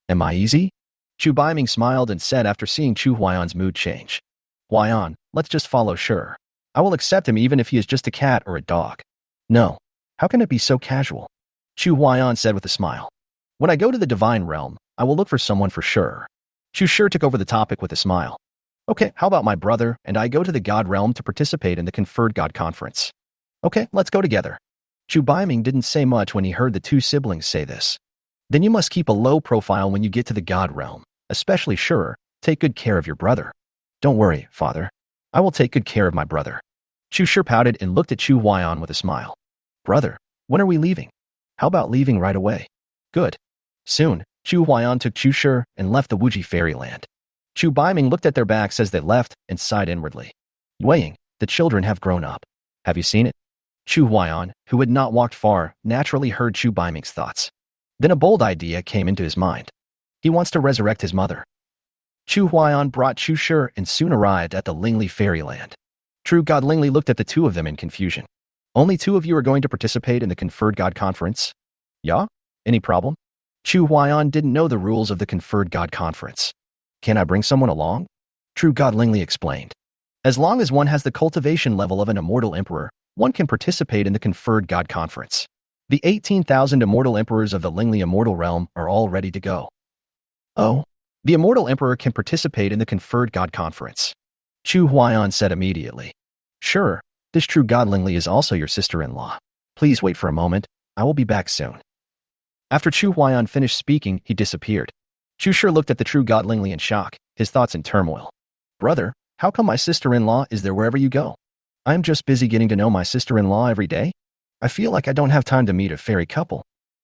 Am I easy? Chu Baiming smiled and said after seeing Chu Huaiyan's mood change. Huaiyan, let's just follow Shi. I will accept him even if he is just a cat or a dog. No. How can it be so casual? Chu Huaiyan said with a smile. When I go to the divine realm, I will look for someone for sure. Chu Shi took over the topic with a smile. Okay, how about my brother and I go to the god realm to participate in the conferred god conference? Okay, let's go together. Chu Baiming didn't say much when he heard the two siblings say this. Then you must keep a low profile when you get to the god realm, especially Shi. Take good care of your brother. Don't worry, father. I will take good care of my brother. Chu Shi pouted and looked at Chu Huaiyan with a smile. Brother, when are we leaving? How about leaving right away? Good. Soon, Chu Huaiyan took Chu Shi and left the Wuji fairyland. Chu Baiming looked at their backs as they left and sighed inwardly. Weighing, the children have grown up. Have you seen it? Chu Huaiyan, who had not walked far, naturally heard Chu Baiming's thoughts. Then a bold idea came into his mind. He wants to resurrect his mother. Chu Huaiyan brought Chu Shi and soon arrived at the Lingli fairyland. True God Lingli looked at the two of them in confusion. Only two of you are going to participate in the Conferred God Conference? Yeah? Any problem? Chu Huaiyan didn't know the rules of the Conferred God Conference. Can I bring someone along? True God Lingli explained. As long as one has the cultivation level of an immortal emperor, one can participate in the Conferred God Conference. The 18,000 immortal emperors of the Lingli immortal realm are all ready to go. Oh, the immortal emperor can participate in the Conferred God Conference. Chu Huaiyan said immediately. Sure, this True God Lingli is also your sister-in-law. Please wait for a moment, I will be back soon. After Chu Huaiyan finished speaking, he disappeared. Chu Shi looked at the True God Lingli in shock, his thoughts in turmoil. Brother, how come my sister-in-law is there wherever you go? I'm just busy getting to know my sister-in-law every day. I feel like I don't have time to meet a fairy couple.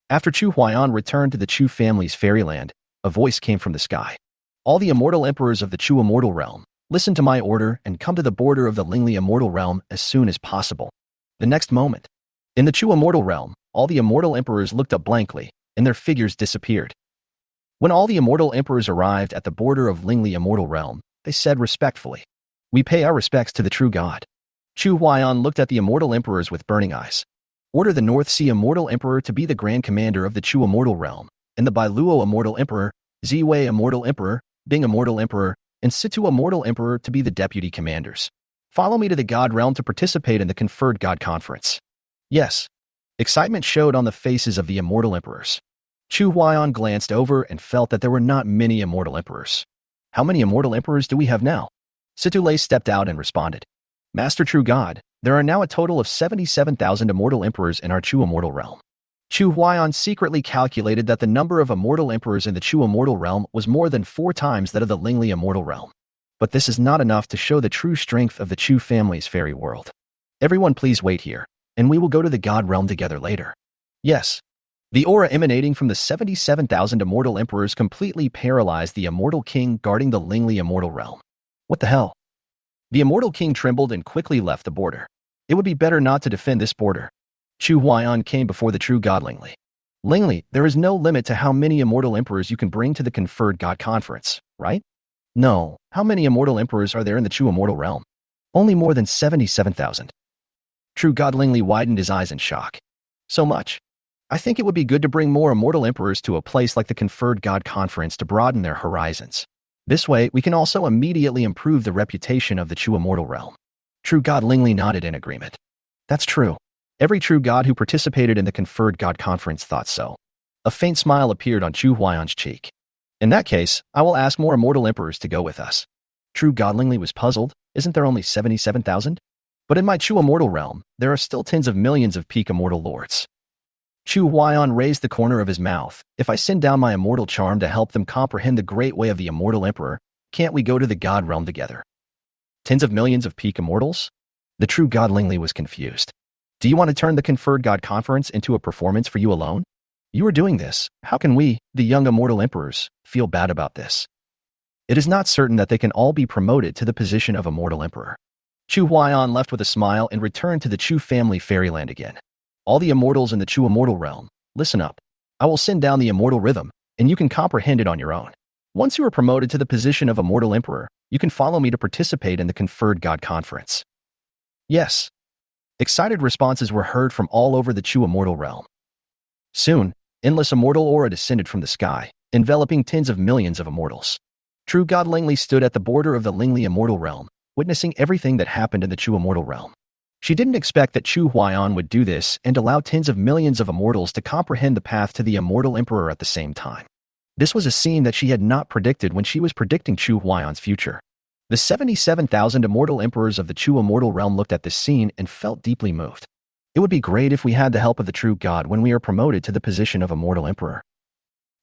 After Chu Huaiyan returned to the Chu family's fairyland, a voice came from the sky. All the immortal emperors of the Chu immortal realm, listen to my order and come to the border of the Lingli immortal realm as soon as possible. The next moment, in the Chu immortal realm, all the immortal emperors looked up blankly, and their figures disappeared. When all the immortal emperors arrived at the border of Lingli immortal realm, they said respectfully, "We pay our respects to the true God." Chu Huaiyan looked at the immortal emperors with burning eyes. Order the North Sea immortal emperor to be the grand commander of the Chu immortal realm, and the Bailuo immortal emperor, Ziwei immortal emperor, Bing immortal emperor, and Situ immortal emperor to be the deputy commanders. Follow me to the God realm to participate in the Conferred God Conference. Yes. Excitement showed on the faces of the immortal emperors. Chu Huaiyan glanced over and felt that there were not many immortal emperors. How many immortal emperors do we have now? Situ Lei stepped out and responded. Master True God, there are now a total of 77,000 immortal emperors in our Chu immortal realm. Chu Huaiyan secretly calculated that the number of immortal emperors in the Chu immortal realm was more than 4 times that of the Lingli immortal realm. But this is not enough to show the true strength of the Chu family's fairy world. Everyone please wait here, and we will go to the God realm together later. Yes. The aura emanating from the 77,000 immortal emperors completely paralyzed the immortal king guarding the Lingli immortal realm. What the hell? The immortal king trembled and quickly left the border. It would be better not to defend this border. Chu Huaiyan came before the true God Lingli. Lingli, there is no limit to how many immortal emperors you can bring to the Conferred God Conference, right? No. How many immortal emperors are there in the Chu immortal realm? Only more than 77,000. True God Lingli widened his eyes in shock. So much? I think it would be good to bring more immortal emperors to a place like the Conferred God Conference to broaden their horizons. This way, we can also immediately improve the reputation of the Chu immortal realm. True God Lingli nodded in agreement. That's true. Every true god who participated in the Conferred God Conference thought so. A faint smile appeared on Chu Huaiyan's cheek. In that case, I will ask more immortal emperors to go with us. True God Lingli was puzzled. Isn't there only 77,000? But in my Chu immortal realm, there are still tens of millions of peak immortal lords. Chu Huaiyan raised the corner of his mouth. If I send down my immortal charm to help them comprehend the great way of the immortal emperor, can't we go to the God realm together? Tens of millions of peak immortals? The true God Lingli was confused. Do you want to turn the Conferred God Conference into a performance for you alone? You are doing this. How can we, the young immortal emperors, feel bad about this? It is not certain that they can all be promoted to the position of immortal emperor. Chu Huaiyan left with a smile and returned to the Chu family fairyland again. All the immortals in the Chu immortal realm, listen up. I will send down the immortal rhythm, and you can comprehend it on your own. Once you are promoted to the position of immortal emperor, you can follow me to participate in the Conferred God Conference. Yes. Excited responses were heard from all over the Chu immortal realm. Soon, endless immortal aura descended from the sky, enveloping tens of millions of immortals. True God Lingli stood at the border of the Lingli immortal realm, witnessing everything that happened in the Chu immortal realm. She didn't expect that Chu Huaiyan would do this and allow tens of millions of immortals to comprehend the path to the immortal emperor at the same time. This was a scene that she had not predicted when she was predicting Chu Huaiyan's future. The 77,000 immortal emperors of the Chu immortal realm looked at this scene and felt deeply moved. It would be great if we had the help of the true God when we are promoted to the position of immortal emperor.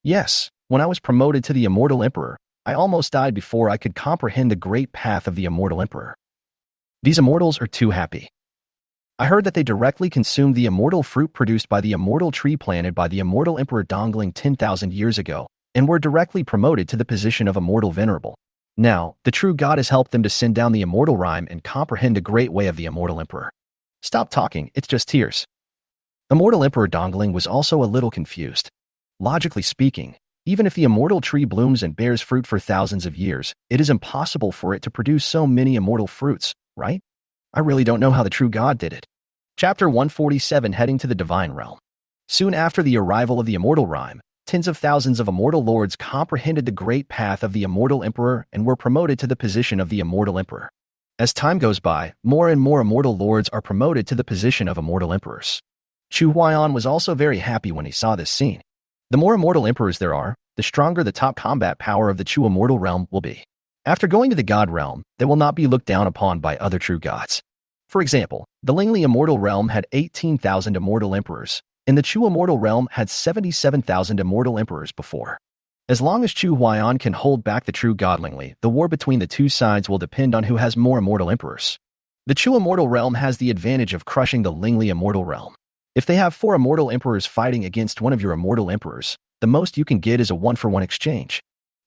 Yes, when I was promoted to the immortal emperor, I almost died before I could comprehend the great path of the immortal emperor. These immortals are too happy. I heard that they directly consumed the immortal fruit produced by the immortal tree planted by the immortal Emperor Dongling 10,000 years ago, and were directly promoted to the position of immortal venerable. Now, the true God has helped them to send down the immortal rhyme and comprehend the great way of the immortal emperor. Stop talking, it's just tears. Immortal Emperor Dongling was also a little confused. Logically speaking, even if the immortal tree blooms and bears fruit for thousands of years, it is impossible for it to produce so many immortal fruits, right? I really don't know how the true God did it. Chapter 147, Heading to the Divine Realm. Soon after the arrival of the immortal rhyme, tens of thousands of immortal lords comprehended the great path of the immortal emperor and were promoted to the position of the immortal emperor. As time goes by, more and more immortal lords are promoted to the position of immortal emperors. Chu Huaiyan was also very happy when he saw this scene. The more immortal emperors there are, the stronger the top combat power of the Chu immortal realm will be. After going to the God realm, they will not be looked down upon by other true gods. For example, the Lingli immortal realm had 18,000 immortal emperors, and the Chu immortal realm had 77,000 immortal emperors before. As long as Chu Huaiyan can hold back the true God Lingli, the war between the two sides will depend on who has more immortal emperors. The Chu immortal realm has the advantage of crushing the Lingli immortal realm. If they have 4 immortal emperors fighting against one of your immortal emperors, the most you can get is a 1-for-1 exchange.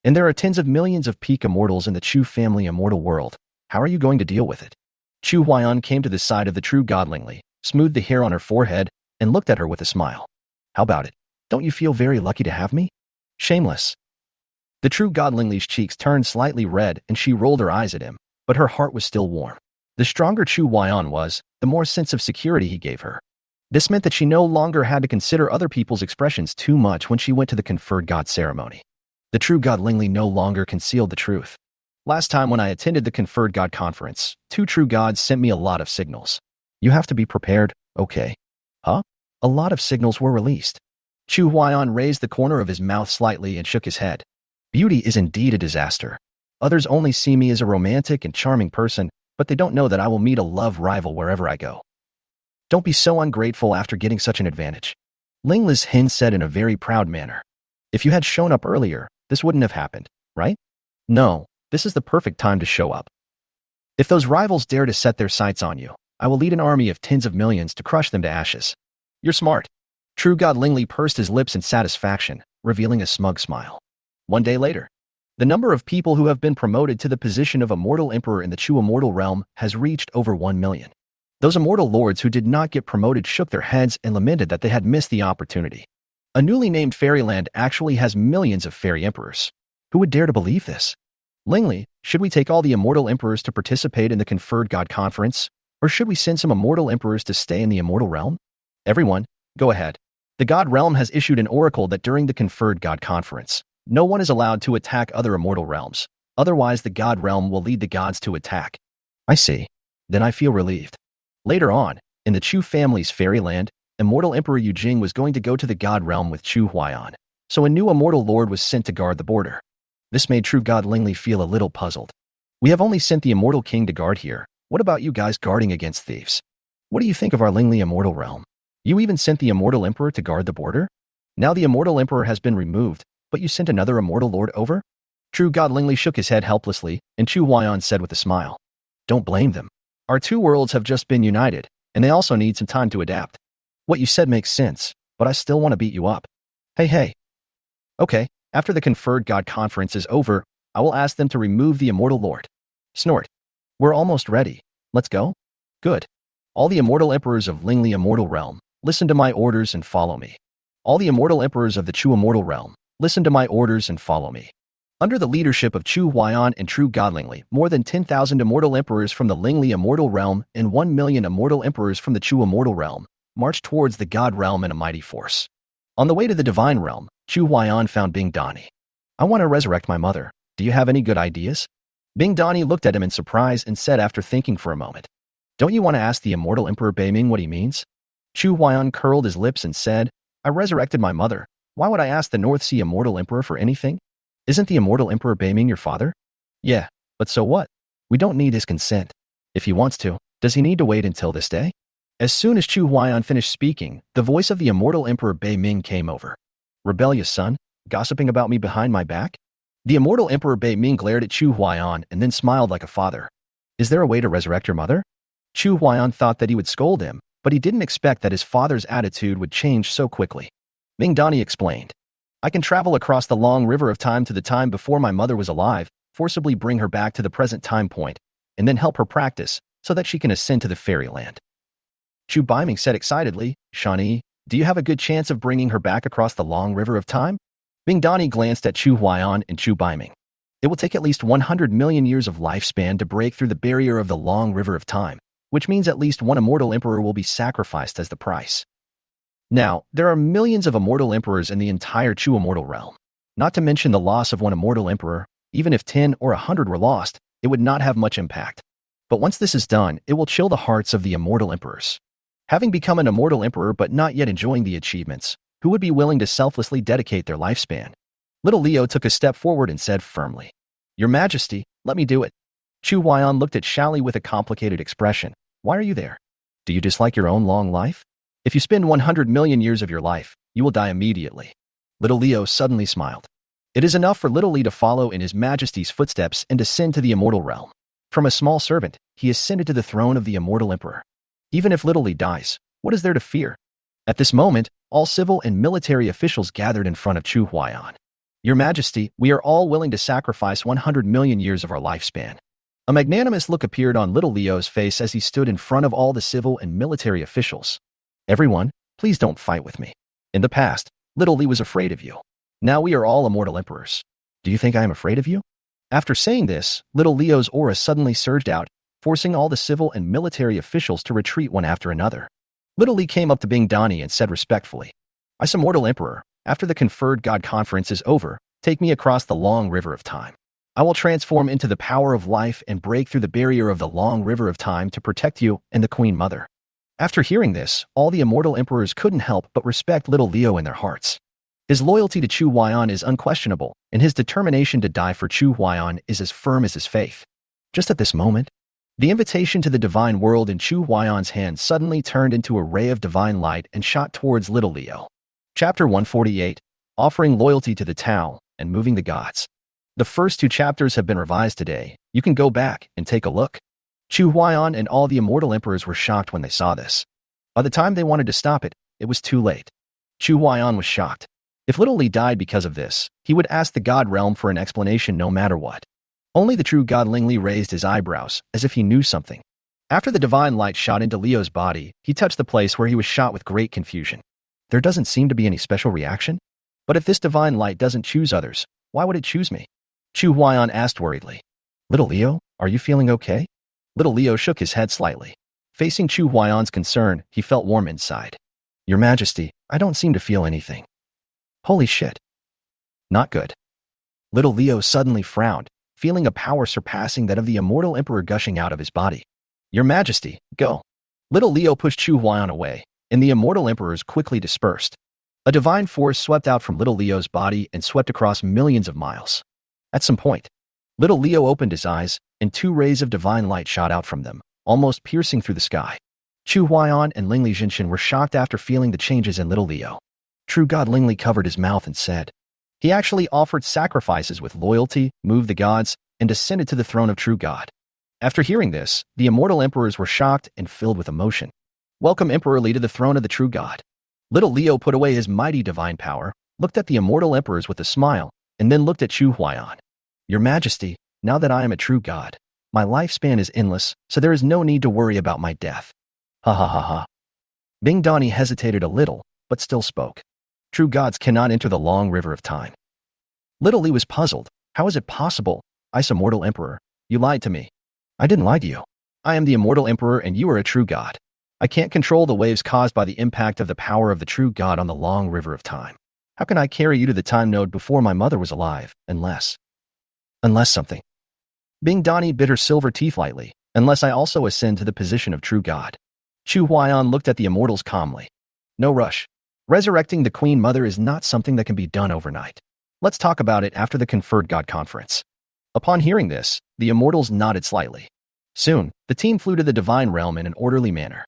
And there are tens of millions of peak immortals in the Chu family immortal world. How are you going to deal with it? Chu Huaiyan came to the side of the true God Lingli, smoothed the hair on her forehead, and looked at her with a smile. How about it? Don't you feel very lucky to have me? Shameless. The true God Lingli's cheeks turned slightly red and she rolled her eyes at him, but her heart was still warm. The stronger Chu Huaiyan was, the more sense of security he gave her. This meant that she no longer had to consider other people's expressions too much when she went to the conferred God ceremony. The true God Lingli no longer concealed the truth. Last time when I attended the conferred God conference, 2 true gods sent me a lot of signals. You have to be prepared, okay? Huh? A lot of signals were released. Chu Huaiyan raised the corner of his mouth slightly and shook his head. Beauty is indeed a disaster. Others only see me as a romantic and charming person, but they don't know that I will meet a love rival wherever I go. Don't be so ungrateful after getting such an advantage. Lingli's Hin said in a very proud manner. If you had shown up earlier, this wouldn't have happened, right? No, this is the perfect time to show up. If those rivals dare to set their sights on you, I will lead an army of tens of millions to crush them to ashes. You're smart. True God Lingli pursed his lips in satisfaction, revealing a smug smile. One day later, the number of people who have been promoted to the position of immortal emperor in the Chu immortal realm has reached over 1 million. Those immortal lords who did not get promoted shook their heads and lamented that they had missed the opportunity. A newly named fairyland actually has millions of fairy emperors. Who would dare to believe this? Lingli, should we take all the immortal emperors to participate in the conferred God conference, or should we send some immortal emperors to stay in the immortal realm? Everyone, go ahead. The God realm has issued an oracle that during the conferred God conference, no one is allowed to attack other immortal realms. Otherwise, the God realm will lead the gods to attack. I see. Then I feel relieved. Later on, in the Chu family's fairyland, immortal Emperor Yujing was going to go to the God realm with Chu Huaiyan, so a new immortal lord was sent to guard the border. This made true God Lingli feel a little puzzled. We have only sent the immortal king to guard here. What about you guys guarding against thieves? What do you think of our Lingli immortal realm? You even sent the immortal emperor to guard the border? Now the immortal emperor has been removed, but you sent another immortal lord over? True God Lingli shook his head helplessly, and Chu Huaiyan said with a smile, Don't blame them. Our 2 worlds have just been united, and they also need some time to adapt. What you said makes sense, but I still want to beat you up. Hey. Okay, after the conferred God conference is over, I will ask them to remove the immortal lord. Snort. We're almost ready. Let's go? Good. All the immortal emperors of Lingli immortal realm, listen to my orders and follow me. All the immortal emperors of the Chu immortal realm, listen to my orders and follow me. Under the leadership of Chu Huaiyan and True God Lingli, more than 10,000 immortal emperors from the Lingli immortal realm and 1 million immortal emperors from the Chu immortal realm marched towards the God realm in a mighty force. On the way to the divine realm, Chu Huaiyan found Bing Dani. I want to resurrect my mother. Do you have any good ideas? Bing Dani looked at him in surprise and said after thinking for a moment, Don't you want to ask the immortal Emperor Beiming what he means? Chu Huaiyan curled his lips and said, I resurrected my mother. Why would I ask the North Sea immortal emperor for anything? Isn't the immortal Emperor Beiming your father? Yeah, but so what? We don't need his consent. If he wants to, does he need to wait until this day? As soon as Chu Huaiyan finished speaking, the voice of the immortal Emperor Beiming came over. Rebellious son, gossiping about me behind my back? The immortal Emperor Beiming glared at Chu Huaiyan and then smiled like a father. Is there a way to resurrect your mother? Chu Huaiyan thought that he would scold him, but he didn't expect that his father's attitude would change so quickly. Ming Dani explained, I can travel across the long river of time to the time before my mother was alive, forcibly bring her back to the present time point, and then help her practice so that she can ascend to the fairyland. Chu Baiming said excitedly, Shani, do you have a good chance of bringing her back across the long river of time? Ming Dani glanced at Chu Huaiyan and Chu Baiming. It will take at least 100 million years of lifespan to break through the barrier of the long river of time, which means at least one immortal emperor will be sacrificed as the price. Now, there are millions of immortal emperors in the entire Chu immortal realm. Not to mention the loss of one immortal emperor, even if 10 or 100 were lost, it would not have much impact. But once this is done, it will chill the hearts of the immortal emperors. Having become an immortal emperor but not yet enjoying the achievements, who would be willing to selflessly dedicate their lifespan? Little Leo took a step forward and said firmly, Your Majesty, let me do it. Chu Huaiyan looked at Xiaoli with a complicated expression. Why are you there? Do you dislike your own long life? If you spend 100 million years of your life, you will die immediately. Little Leo suddenly smiled. It is enough for Little Li to follow in His Majesty's footsteps and ascend to the immortal realm. From a small servant, he ascended to the throne of the immortal emperor. Even if Little Li dies, what is there to fear? At this moment, all civil and military officials gathered in front of Chu Huaiyan. Your Majesty, we are all willing to sacrifice 100 million years of our lifespan. A magnanimous look appeared on Little Leo's face as he stood in front of all the civil and military officials. Everyone, please don't fight with me. In the past, Little Li was afraid of you. Now we are all immortal emperors. Do you think I am afraid of you? After saying this, Little Leo's aura suddenly surged out, forcing all the civil and military officials to retreat one after another. Little Li came up to Ming Dani and said respectfully, As immortal emperor, after the conferred God conference is over, take me across the long river of time. I will transform into the power of life and break through the barrier of the long river of time to protect you and the Queen Mother. After hearing this, all the immortal emperors couldn't help but respect Little Leo in their hearts. His loyalty to Chu Huaiyan is unquestionable, and his determination to die for Chu Huaiyan is as firm as his faith. Just at this moment, the invitation to the divine world in Chu Huaiyan's hand suddenly turned into a ray of divine light and shot towards Little Leo. Chapter 148, Offering Loyalty to the Tao and Moving the Gods. The first 2 chapters have been revised today. You can go back and take a look. Chu Huaiyan and all the immortal emperors were shocked when they saw this. By the time they wanted to stop it, it was too late. Chu Huaiyan was shocked. If Little Li died because of this, he would ask the God realm for an explanation no matter what. Only the true God Ling Li raised his eyebrows, as if he knew something. After the divine light shot into Leo's body, he touched the place where he was shot with great confusion. There doesn't seem to be any special reaction. But if this divine light doesn't choose others, why would it choose me? Chu Huaiyan asked worriedly. Little Leo, are you feeling okay? Little Leo shook his head slightly. Facing Chu Huaiyan's concern, he felt warm inside. Your Majesty, I don't seem to feel anything. Holy shit. Not good. Little Leo suddenly frowned, feeling a power surpassing that of the immortal emperor gushing out of his body. Your Majesty, go. Little Leo pushed Chu Huaiyan away, and the immortal emperors quickly dispersed. A divine force swept out from Little Leo's body and swept across millions of miles. At some point, Little Leo opened his eyes, and 2 rays of divine light shot out from them, almost piercing through the sky. Chu Huaiyan and Ling Li Jinshin were shocked after feeling the changes in Little Leo. True God Ling Li covered his mouth and said, He actually offered sacrifices with loyalty, moved the gods, and ascended to the throne of true God. After hearing this, the immortal emperors were shocked and filled with emotion. Welcome Emperor Li to the throne of the true God. Little Leo put away his mighty divine power, looked at the immortal emperors with a smile, and then looked at Chu Huaiyan. Your Majesty, now that I am a true God, my lifespan is endless, so there is no need to worry about my death. Ha ha ha ha. Ming Dani hesitated a little, but still spoke. True gods cannot enter the long river of time. Little Li was puzzled. How is it possible? Ice immortal emperor, you lied to me. I didn't lie to you. I am the immortal emperor and you are a true god. I can't control the waves caused by the impact of the power of the true God on the long river of time. How can I carry you to the time node before my mother was alive, unless something? Ming Dani bit her silver teeth lightly, unless I also ascend to the position of true God. Chu Huaiyan looked at the immortals calmly. No rush. Resurrecting the Queen Mother is not something that can be done overnight. Let's talk about it after the conferred God conference. Upon hearing this, the immortals nodded slightly. Soon, the team flew to the divine realm in an orderly manner.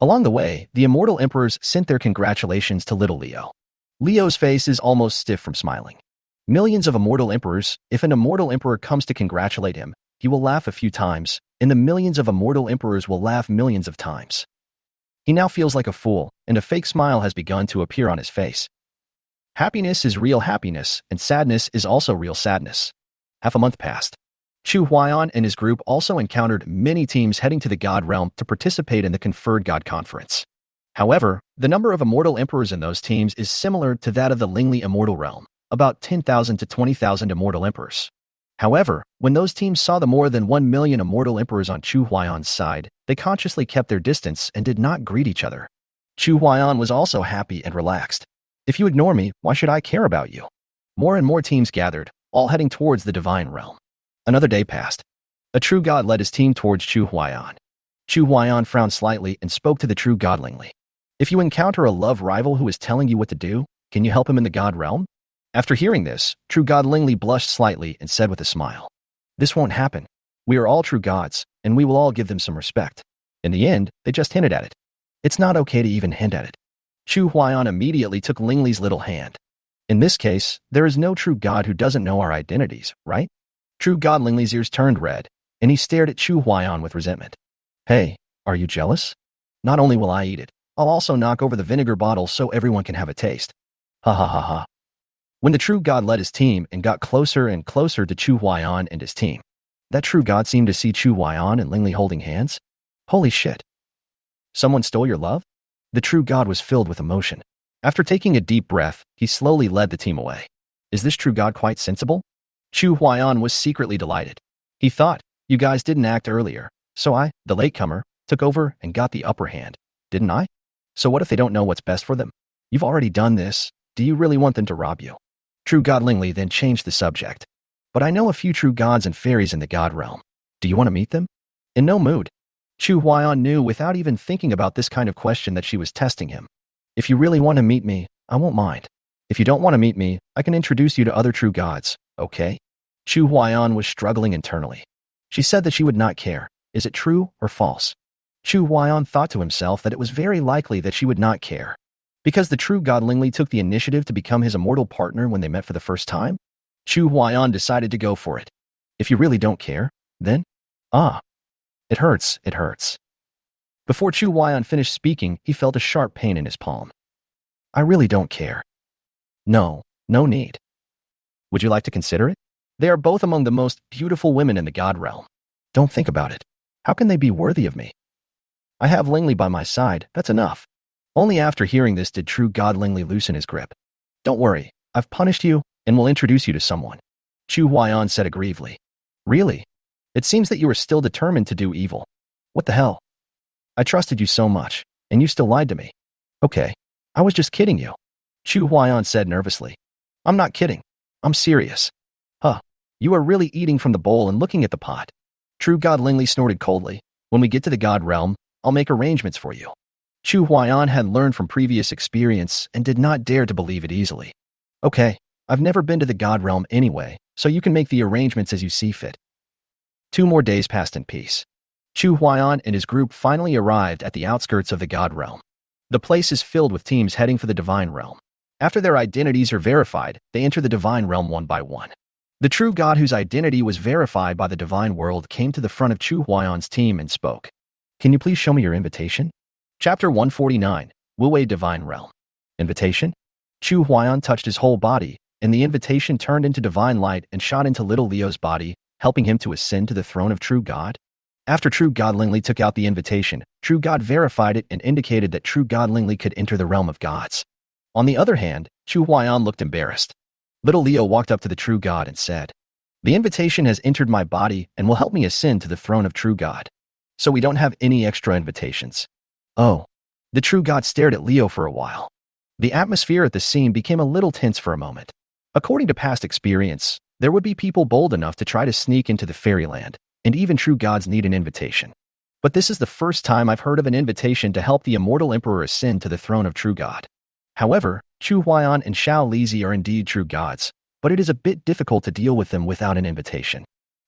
Along the way, the immortal emperors sent their congratulations to Little Leo. Leo's face is almost stiff from smiling. Millions of immortal emperors, if an immortal emperor comes to congratulate him, he will laugh a few times, and the millions of immortal emperors will laugh millions of times. He now feels like a fool, and a fake smile has begun to appear on his face. Happiness is real happiness, and sadness is also real sadness. Half a month passed. Chu Huaiyan and his group also encountered many teams heading to the God Realm to participate in the Conferred God Conference. However, the number of immortal emperors in those teams is similar to that of the Lingli Immortal Realm, about 10,000 to 20,000 immortal emperors. However, when those teams saw the more than 1 million immortal emperors on Chu Huaiyan's side, they consciously kept their distance and did not greet each other. Chu Huaiyan was also happy and relaxed. If you ignore me, why should I care about you? More and more teams gathered, all heading towards the divine realm. Another day passed. A true god led his team towards Chu Huaiyan. Chu Huaiyan frowned slightly and spoke to the true god Lingli. If you encounter a love rival who is telling you what to do, can you help him in the god realm? After hearing this, true god Lingli blushed slightly and said with a smile, "This won't happen. We are all true gods, and we will all give them some respect." In the end, they just hinted at it. It's not okay to even hint at it. Chu Huaiyan immediately took Lingli's little hand. In this case, there is no true god who doesn't know our identities, right? True god Lingli's ears turned red, and he stared at Chu Huaiyan with resentment. "Hey, are you jealous? Not only will I eat it, I'll also knock over the vinegar bottle so everyone can have a taste." Ha ha ha ha. When the true god led his team and got closer and closer to Chu Huaiyan and his team, that true god seemed to see Chu Huaiyan and Lingli holding hands. Holy shit. Someone stole your love? The true god was filled with emotion. After taking a deep breath, he slowly led the team away. Is this true god quite sensible? Chu Huaiyan was secretly delighted. He thought, you guys didn't act earlier, so I, the latecomer, took over and got the upper hand, didn't I? So what if they don't know what's best for them? You've already done this. Do you really want them to rob you? True god Lingli then changed the subject. But I know a few true gods and fairies in the god realm. Do you want to meet them? In no mood. Chu Huaiyan knew without even thinking about this kind of question that she was testing him. If you really want to meet me, I won't mind. If you don't want to meet me, I can introduce you to other true gods, okay? Chu Huaiyan was struggling internally. She said that she would not care. Is it true or false? Chu Huaiyan thought to himself that it was very likely that she would not care. Because the true god Lingli took the initiative to become his immortal partner when they met for the first time, Chu Huaiyan decided to go for it. If you really don't care, then? It hurts, it hurts. Before Chu Huaiyan finished speaking, he felt a sharp pain in his palm. I really don't care. No need. Would you like to consider it? They are both among the most beautiful women in the god realm. Don't think about it. How can they be worthy of me? I have Lingli by my side, that's enough. Only after hearing this did true god Lingli loosen his grip. Don't worry, I've punished you and will introduce you to someone. Chu Huaiyan said aggrievely. Really? It seems that you are still determined to do evil. What the hell? I trusted you so much, and you still lied to me. Okay, I was just kidding you. Chu Huaiyan said nervously. I'm not kidding. I'm serious. You are really eating from the bowl and looking at the pot. True god Lingli snorted coldly. When we get to the god realm, I'll make arrangements for you. Chu Huaiyan had learned from previous experience and did not dare to believe it easily. Okay, I've never been to the god realm anyway, so you can make the arrangements as you see fit. 2 more days passed in peace. Chu Huaiyan and his group finally arrived at the outskirts of the god realm. The place is filled with teams heading for the divine realm. After their identities are verified, they enter the divine realm one by one. The true god whose identity was verified by the divine world came to the front of Chu Huaiyan's team and spoke. Can you please show me your invitation? Chapter 149, Wu-Wei Divine Realm. Invitation? Chu Huaiyan touched his whole body, and the invitation turned into divine light and shot into little Leo's body, helping him to ascend to the throne of true god. After true god Lingli took out the invitation, true god verified it and indicated that true god Lingli could enter the realm of gods. On the other hand, Chu Huaiyan looked embarrassed. Little Leo walked up to the true god and said, The invitation has entered my body and will help me ascend to the throne of true god. So we don't have any extra invitations. Oh. The true god stared at Leo for a while. The atmosphere at the scene became a little tense for a moment. According to past experience, there would be people bold enough to try to sneak into the fairyland, and even true gods need an invitation. But this is the first time I've heard of an invitation to help the immortal emperor ascend to the throne of true god. However, Chu Huaiyan and Xiao Lizi are indeed true gods, but it is a bit difficult to deal with them without an invitation.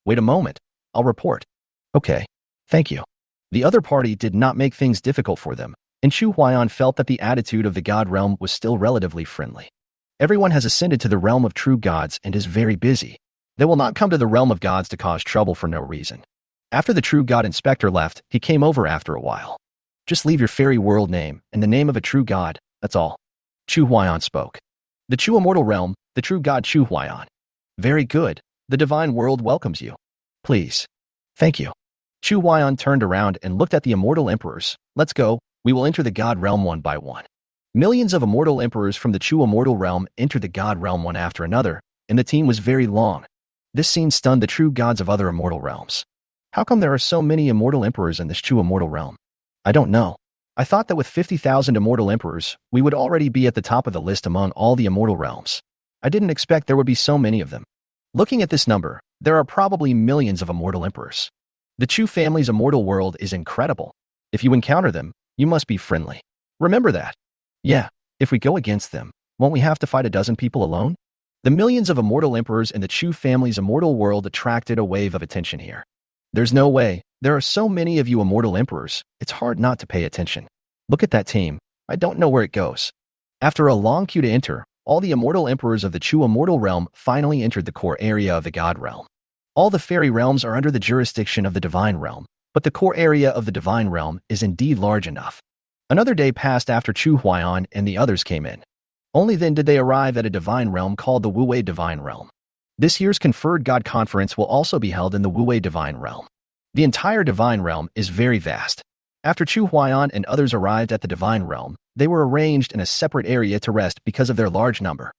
Wait a moment, I'll report. Okay, thank you. The other party did not make things difficult for them, and Chu Huaiyan felt that the attitude of the god realm was still relatively friendly. Everyone has ascended to the realm of true gods and is very busy. They will not come to the realm of gods to cause trouble for no reason. After the true god inspector left, he came over after a while. Just leave your fairy world name and the name of a true god, that's all. Chu Huaiyan spoke. The Chu Immortal Realm, the true god Chu Huaiyan. Very good. The divine world welcomes you. Please. Thank you. Chu Huaiyan turned around and looked at the immortal emperors. Let's go. We will enter the god realm one by one. Millions of immortal emperors from the Chu Immortal Realm entered the god realm one after another, and the team was very long. This scene stunned the true gods of other immortal realms. How come there are so many immortal emperors in this Chu Immortal Realm? I don't know. I thought that with 50,000 immortal emperors, we would already be at the top of the list among all the immortal realms. I didn't expect there would be so many of them. Looking at this number, there are probably millions of immortal emperors. The Chu family's immortal world is incredible. If you encounter them, you must be friendly. Remember that. Yeah, if we go against them, won't we have to fight a dozen people alone? The millions of immortal emperors in the Chu family's immortal world attracted a wave of attention here. There's no way. There are so many of you immortal emperors, it's hard not to pay attention. Look at that team. I don't know where it goes. After a long queue to enter, all the immortal emperors of the Chu Immortal Realm finally entered the core area of the God Realm. All the fairy realms are under the jurisdiction of the Divine Realm, but the core area of the Divine Realm is indeed large enough. Another day passed after Chu Huaiyan and the others came in. Only then did they arrive at a divine realm called the Wu-Wei Divine Realm. This year's Conferred God Conference will also be held in the Wu-Wei Divine Realm. The entire Divine Realm is very vast. After Chu Huaiyan and others arrived at the Divine Realm, they were arranged in a separate area to rest because of their large number.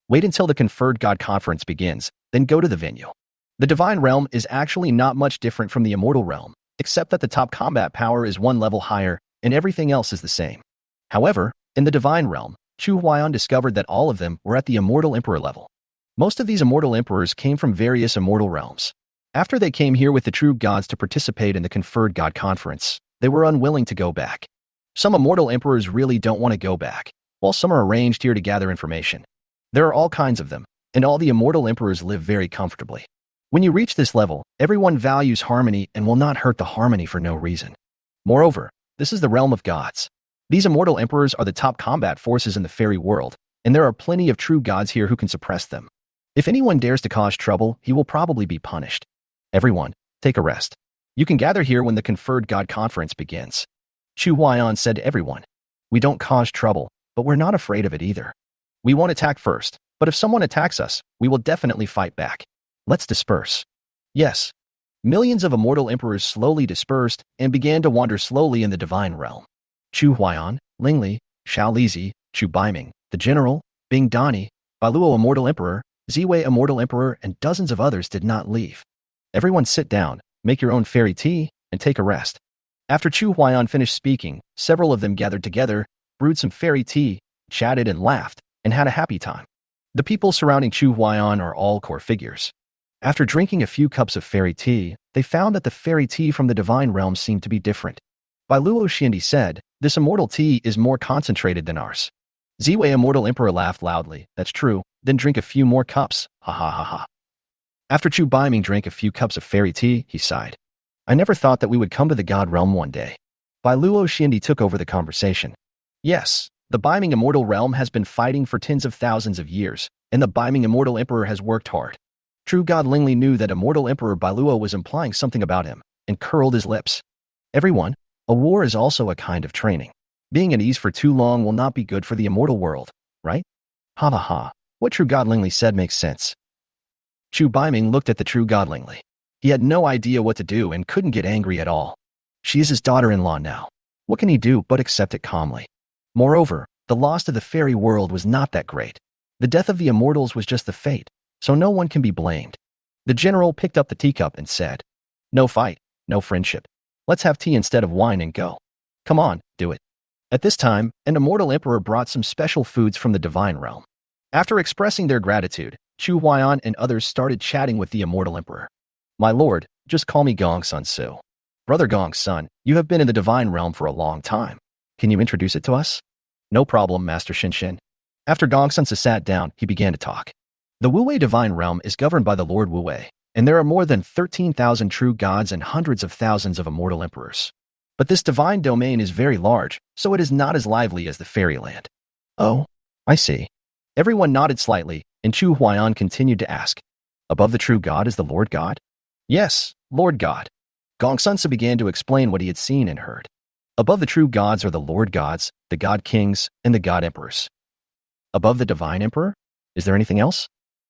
Wait until the Conferred God Conference begins, then go to the venue. The Divine Realm is actually not much different from the Immortal Realm, except that the top combat power is one level higher, and everything else is the same. However, in the Divine Realm, Chu Huaiyan discovered that all of them were at the Immortal Emperor level. Most of these Immortal Emperors came from various Immortal Realms. After they came here with the true gods to participate in the Conferred God Conference, they were unwilling to go back. Some Immortal Emperors really don't want to go back, while some are arranged here to gather information. There are all kinds of them, and all the Immortal Emperors live very comfortably. When you reach this level, everyone values harmony and will not hurt the harmony for no reason. Moreover, this is the realm of gods. These immortal emperors are the top combat forces in the fairy world, and there are plenty of true gods here who can suppress them. If anyone dares to cause trouble, he will probably be punished. Everyone, take a rest. You can gather here when the Conferred God Conference begins. Chu Huaiyan said to everyone, we don't cause trouble, but we're not afraid of it either. We won't attack first, but if someone attacks us, we will definitely fight back. Let's disperse. Yes. Millions of immortal emperors slowly dispersed and began to wander slowly in the divine realm. Chu Huaiyan, Lingli, Xiao Lizi, Chu Baiming, the general, Bing Dani, Bailuo Immortal Emperor, Ziwei Immortal Emperor, and dozens of others did not leave. Everyone sit down, make your own fairy tea, and take a rest. After Chu Huaiyan finished speaking, several of them gathered together, brewed some fairy tea, chatted and laughed, and had a happy time. The people surrounding Chu Huaiyan are all core figures. After drinking a few cups of fairy tea, they found that the fairy tea from the divine realm seemed to be different. Bailuo Xiandi said, this immortal tea is more concentrated than ours. Ziwei Immortal Emperor laughed loudly. That's true, then drink a few more cups. Ha ha ha ha. After Chu Baiming drank a few cups of fairy tea, he sighed. I never thought that we would come to the God realm one day. Bailuo Xiandi took over the conversation. Yes, the Baiming Immortal Realm has been fighting for tens of thousands of years, and the Baiming Immortal Emperor has worked hard. True God Lingli knew that Immortal Emperor Bailuo was implying something about him, and curled his lips. Everyone, a war is also a kind of training. Being at ease for too long will not be good for the immortal world, right? Ha ha ha. What True God Lingli said makes sense. Chu Baiming looked at the True God Lingli. He had no idea what to do and couldn't get angry at all. She is his daughter-in-law now. What can he do but accept it calmly? Moreover, the loss to the fairy world was not that great. The death of the immortals was just the fate, so no one can be blamed. The general picked up the teacup and said, no fight, no friendship. Let's have tea instead of wine and go. Come on, do it. At this time, an immortal emperor brought some special foods from the divine realm. After expressing their gratitude, Chu Huaiyan and others started chatting with the immortal emperor. My lord, just call me Gongsun Su. Brother Gongsun, you have been in the divine realm for a long time. Can you introduce it to us? No problem, Master Shinshin. After Gongsun Su sat down, he began to talk. The Wu-Wei divine realm is governed by the Lord Wu-Wei, and there are more than 13,000 true gods and hundreds of thousands of immortal emperors. But this divine domain is very large, so it is not as lively as the fairyland. Oh, I see. Everyone nodded slightly, and Chu Huaiyan continued to ask, above the true god is the Lord God? Yes, Lord God. Gongsun began to explain what he had seen and heard. Above the true gods are the Lord gods, the God kings, and the God emperors. Above the divine emperor? Is there anything else?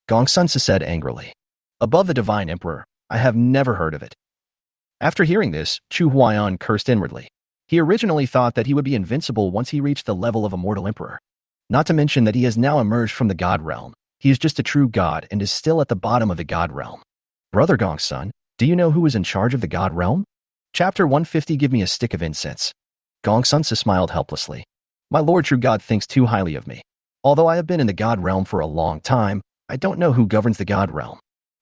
Gongsun said angrily. Above the divine emperor, I have never heard of it. After hearing this, Chu Huaiyan cursed inwardly. He originally thought that he would be invincible once he reached the level of a mortal emperor. Not to mention that he has now emerged from the god realm. He is just a true god and is still at the bottom of the god realm. Brother Gongsun, do you know who is in charge of the god realm? Chapter 150. Give me a stick of incense. Gongsun smiled helplessly. My lord true god thinks too highly of me. Although I have been in the god realm for a long time, I don't know who governs the god realm.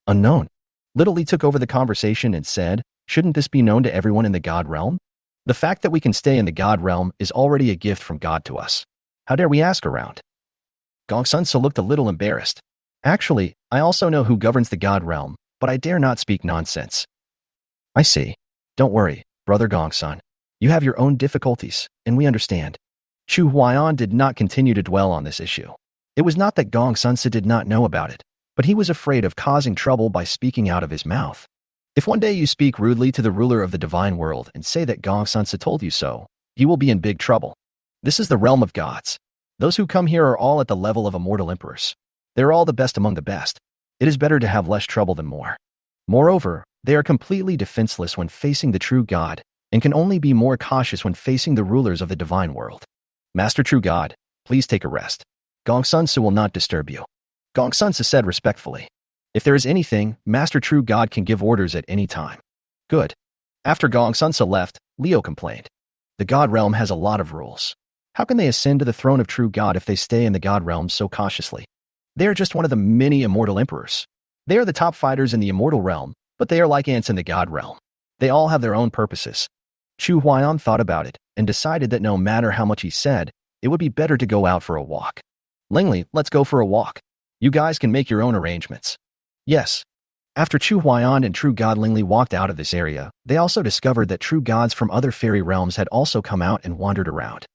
Unknown. Little Li took over the conversation and said, shouldn't this be known to everyone in the god realm? The fact that we can stay in the god realm is already a gift from God to us. How dare we ask around? Gongsun looked a little embarrassed. Actually, I also know who governs the god realm, but I dare not speak nonsense. I see. Don't worry, brother Gongsun. You have your own difficulties, and we understand. Chu Huaiyan did not continue to dwell on this issue. It was not that Gongsun did not know about it, but he was afraid of causing trouble by speaking out of his mouth. If one day you speak rudely to the ruler of the divine world and say that Gongsun told you so, you will be in big trouble. This is the realm of gods. Those who come here are all at the level of immortal emperors. They're all the best among the best. It is better to have less trouble than more. Moreover, they are completely defenseless when facing the true God, and can only be more cautious when facing the rulers of the divine world. Master True God, please take a rest. Gongsun will not disturb you. Gongsun said respectfully. If there is anything, Master True God can give orders at any time. Good. After Gongsun left, Leo complained. The God realm has a lot of rules. How can they ascend to the throne of True God if they stay in the God realm so cautiously? They are just one of the many immortal emperors. They are the top fighters in the immortal realm, but they are like ants in the God realm. They all have their own purposes. Chu Huaiyan thought about it and decided that no matter how much he said, it would be better to go out for a walk. Lingli, let's go for a walk. You guys can make your own arrangements. Yes. After Chu Huaiyan and True God Lingli walked out of this area, they also discovered that true gods from other fairy realms had also come out and wandered around.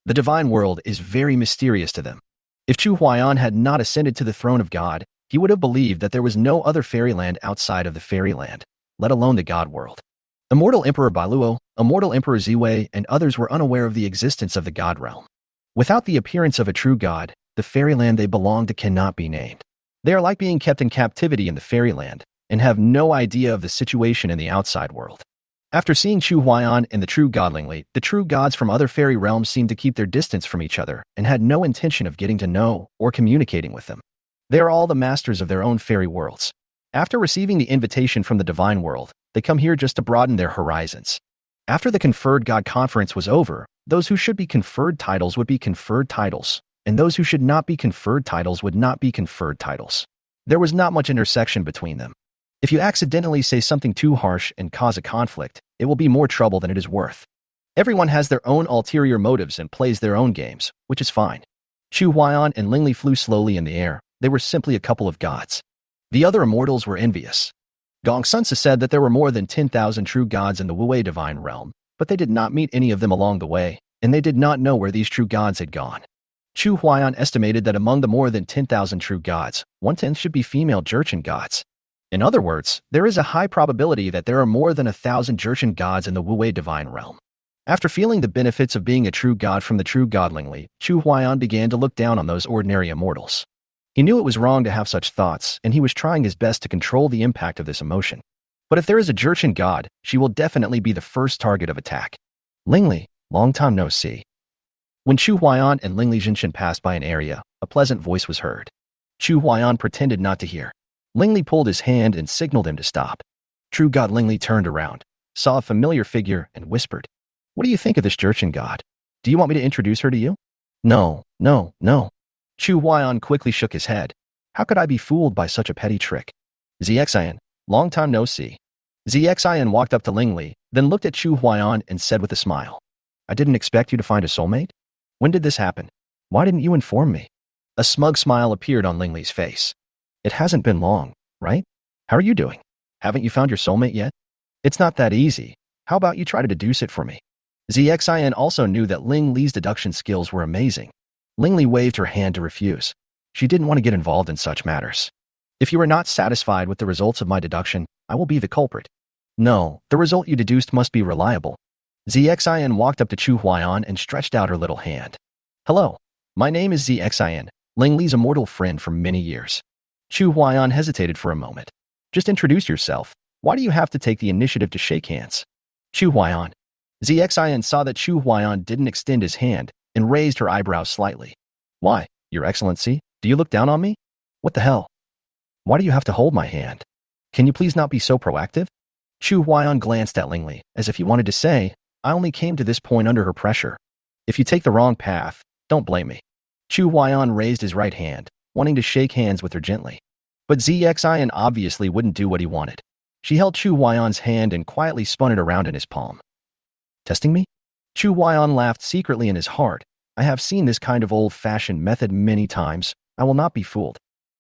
The divine world is very mysterious to them. If Chu Huaiyan had not ascended to the throne of God, he would have believed that there was no other fairyland outside of the fairyland, let alone the god world. Immortal Emperor Bailuo, Immortal Emperor Ziwei, and others were unaware of the existence of the god realm. Without the appearance of a true god, the fairyland they belong to cannot be named. They are like being kept in captivity in the fairyland, and have no idea of the situation in the outside world. After seeing Chu Huaiyan and the true god Lingli, the true gods from other fairy realms seemed to keep their distance from each other and had no intention of getting to know or communicating with them. They are all the masters of their own fairy worlds. After receiving the invitation from the divine world, they come here just to broaden their horizons. After the conferred god conference was over, those who should be conferred titles would be conferred titles, and those who should not be conferred titles would not be conferred titles. There was not much intersection between them. If you accidentally say something too harsh and cause a conflict, it will be more trouble than it is worth. Everyone has their own ulterior motives and plays their own games, which is fine. Chu Huaiyan and Lingli flew slowly in the air. They were simply a couple of gods. The other immortals were envious. Gongsun said that there were more than 10,000 true gods in the Wuwei divine realm, but they did not meet any of them along the way, and they did not know where these true gods had gone. Chu Huaiyan estimated that among the more than 10,000 true gods, 1/10 should be female Jurchen gods. In other words, there is a high probability that there are more than 1,000 Jurchen gods in the Wuwei divine realm. After feeling the benefits of being a true god from the true god Lingli, Chu Huaiyan began to look down on those ordinary immortals. He knew it was wrong to have such thoughts, and he was trying his best to control the impact of this emotion. But if there is a Jurchen god, she will definitely be the first target of attack. Lingli, long time no see. When Chu Huaiyan and Lingli Jinshin passed by an area, a pleasant voice was heard. Chu Huaiyan pretended not to hear. Lingli pulled his hand and signaled him to stop. True God Lingli turned around, saw a familiar figure, and whispered, "What do you think of this Jurchen god? Do you want me to introduce her to you?" No. Chu Huaiyan quickly shook his head. How could I be fooled by such a petty trick? Zxian, long time no see. Zxian walked up to Lingli, then looked at Chu Huaiyan and said with a smile, "I didn't expect you to find a soulmate? When did this happen? Why didn't you inform me?" A smug smile appeared on Lingli's face. "It hasn't been long, right? How are you doing? Haven't you found your soulmate yet? It's not that easy. How about you try to deduce it for me?" Zxian also knew that Ling Li's deduction skills were amazing. Lingli waved her hand to refuse. She didn't want to get involved in such matters. "If you are not satisfied with the results of my deduction, I will be the culprit." No, the result you deduced must be reliable. ZXIN walked up to Chu Huaiyan and stretched out her little hand. Hello, my name is ZXIN, Ling Li's immortal friend for many years. Chu Huaiyan hesitated for a moment. Just introduce yourself. Why do you have to take the initiative to shake hands? Chu Huaiyan. ZXIN saw that Chu Huaiyan didn't extend his hand and raised her eyebrows slightly. Why, Your Excellency, do you look down on me? What the hell? Why do you have to hold my hand? Can you please not be so proactive? Chu Huaiyan glanced at Ling Li, as if he wanted to say, I only came to this point under her pressure. If you take the wrong path, don't blame me. Chu Huaiyan raised his right hand, wanting to shake hands with her gently. But ZXIN obviously wouldn't do what he wanted. She held Chu Huaiyan's hand and quietly spun it around in his palm. Testing me? Chu Huaiyan laughed secretly in his heart. I have seen this kind of old-fashioned method many times. I will not be fooled.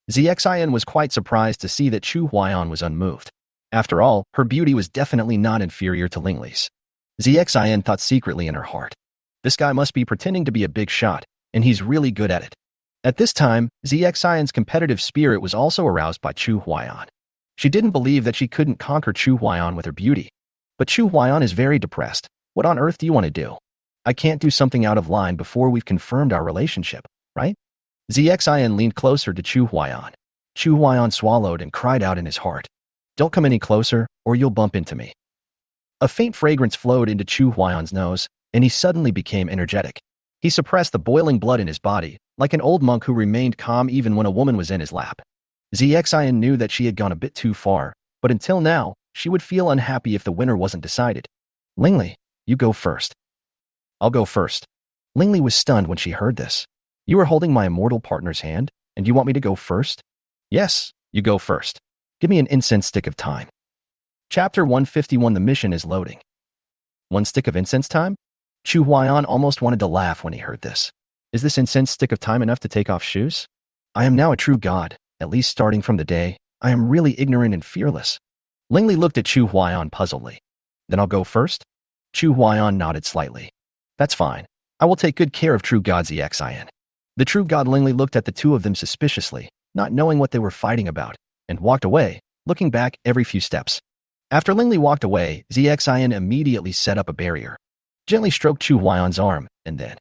ZXIN was quite surprised to see that Chu Huaiyan was unmoved. After all, her beauty was definitely not inferior to Ling Li's. ZXIN thought secretly in her heart. This guy must be pretending to be a big shot, and he's really good at it. At this time, ZXIN's competitive spirit was also aroused by Chu Huaiyan. She didn't believe that she couldn't conquer Chu Huaiyan with her beauty. But Chu Huaiyan is very depressed. What on earth do you want to do? I can't do something out of line before we've confirmed our relationship, right? ZXIN leaned closer to Chu Huaiyan. Chu Huaiyan swallowed and cried out in his heart. Don't come any closer, or you'll bump into me. A faint fragrance flowed into Chu Huaiyan's nose, and he suddenly became energetic. He suppressed the boiling blood in his body, like an old monk who remained calm even when a woman was in his lap. ZXIN knew that she had gone a bit too far, but until now, she would feel unhappy if the winner wasn't decided. Ling Li, you go first. I'll go first. Ling Li was stunned when she heard this. You are holding my immortal partner's hand, and you want me to go first? Yes, you go first. Give me an incense stick of time. Chapter 151. The mission is loading. 1 stick of incense time? Chu Huaiyan almost wanted to laugh when he heard this. Is this incense stick of time enough to take off shoes? I am now a true god, at least starting from the day. I am really ignorant and fearless. Ling Li looked at Chu Huaiyan puzzledly. Then I'll go first? Chu Huaiyan nodded slightly. That's fine. I will take good care of true god ZXIN. The true god Ling Li looked at the two of them suspiciously, not knowing what they were fighting about, and walked away, looking back every few steps. After Ling Li walked away, ZXIN immediately set up a barrier. Gently stroked Chu Huaiyan's arm, and then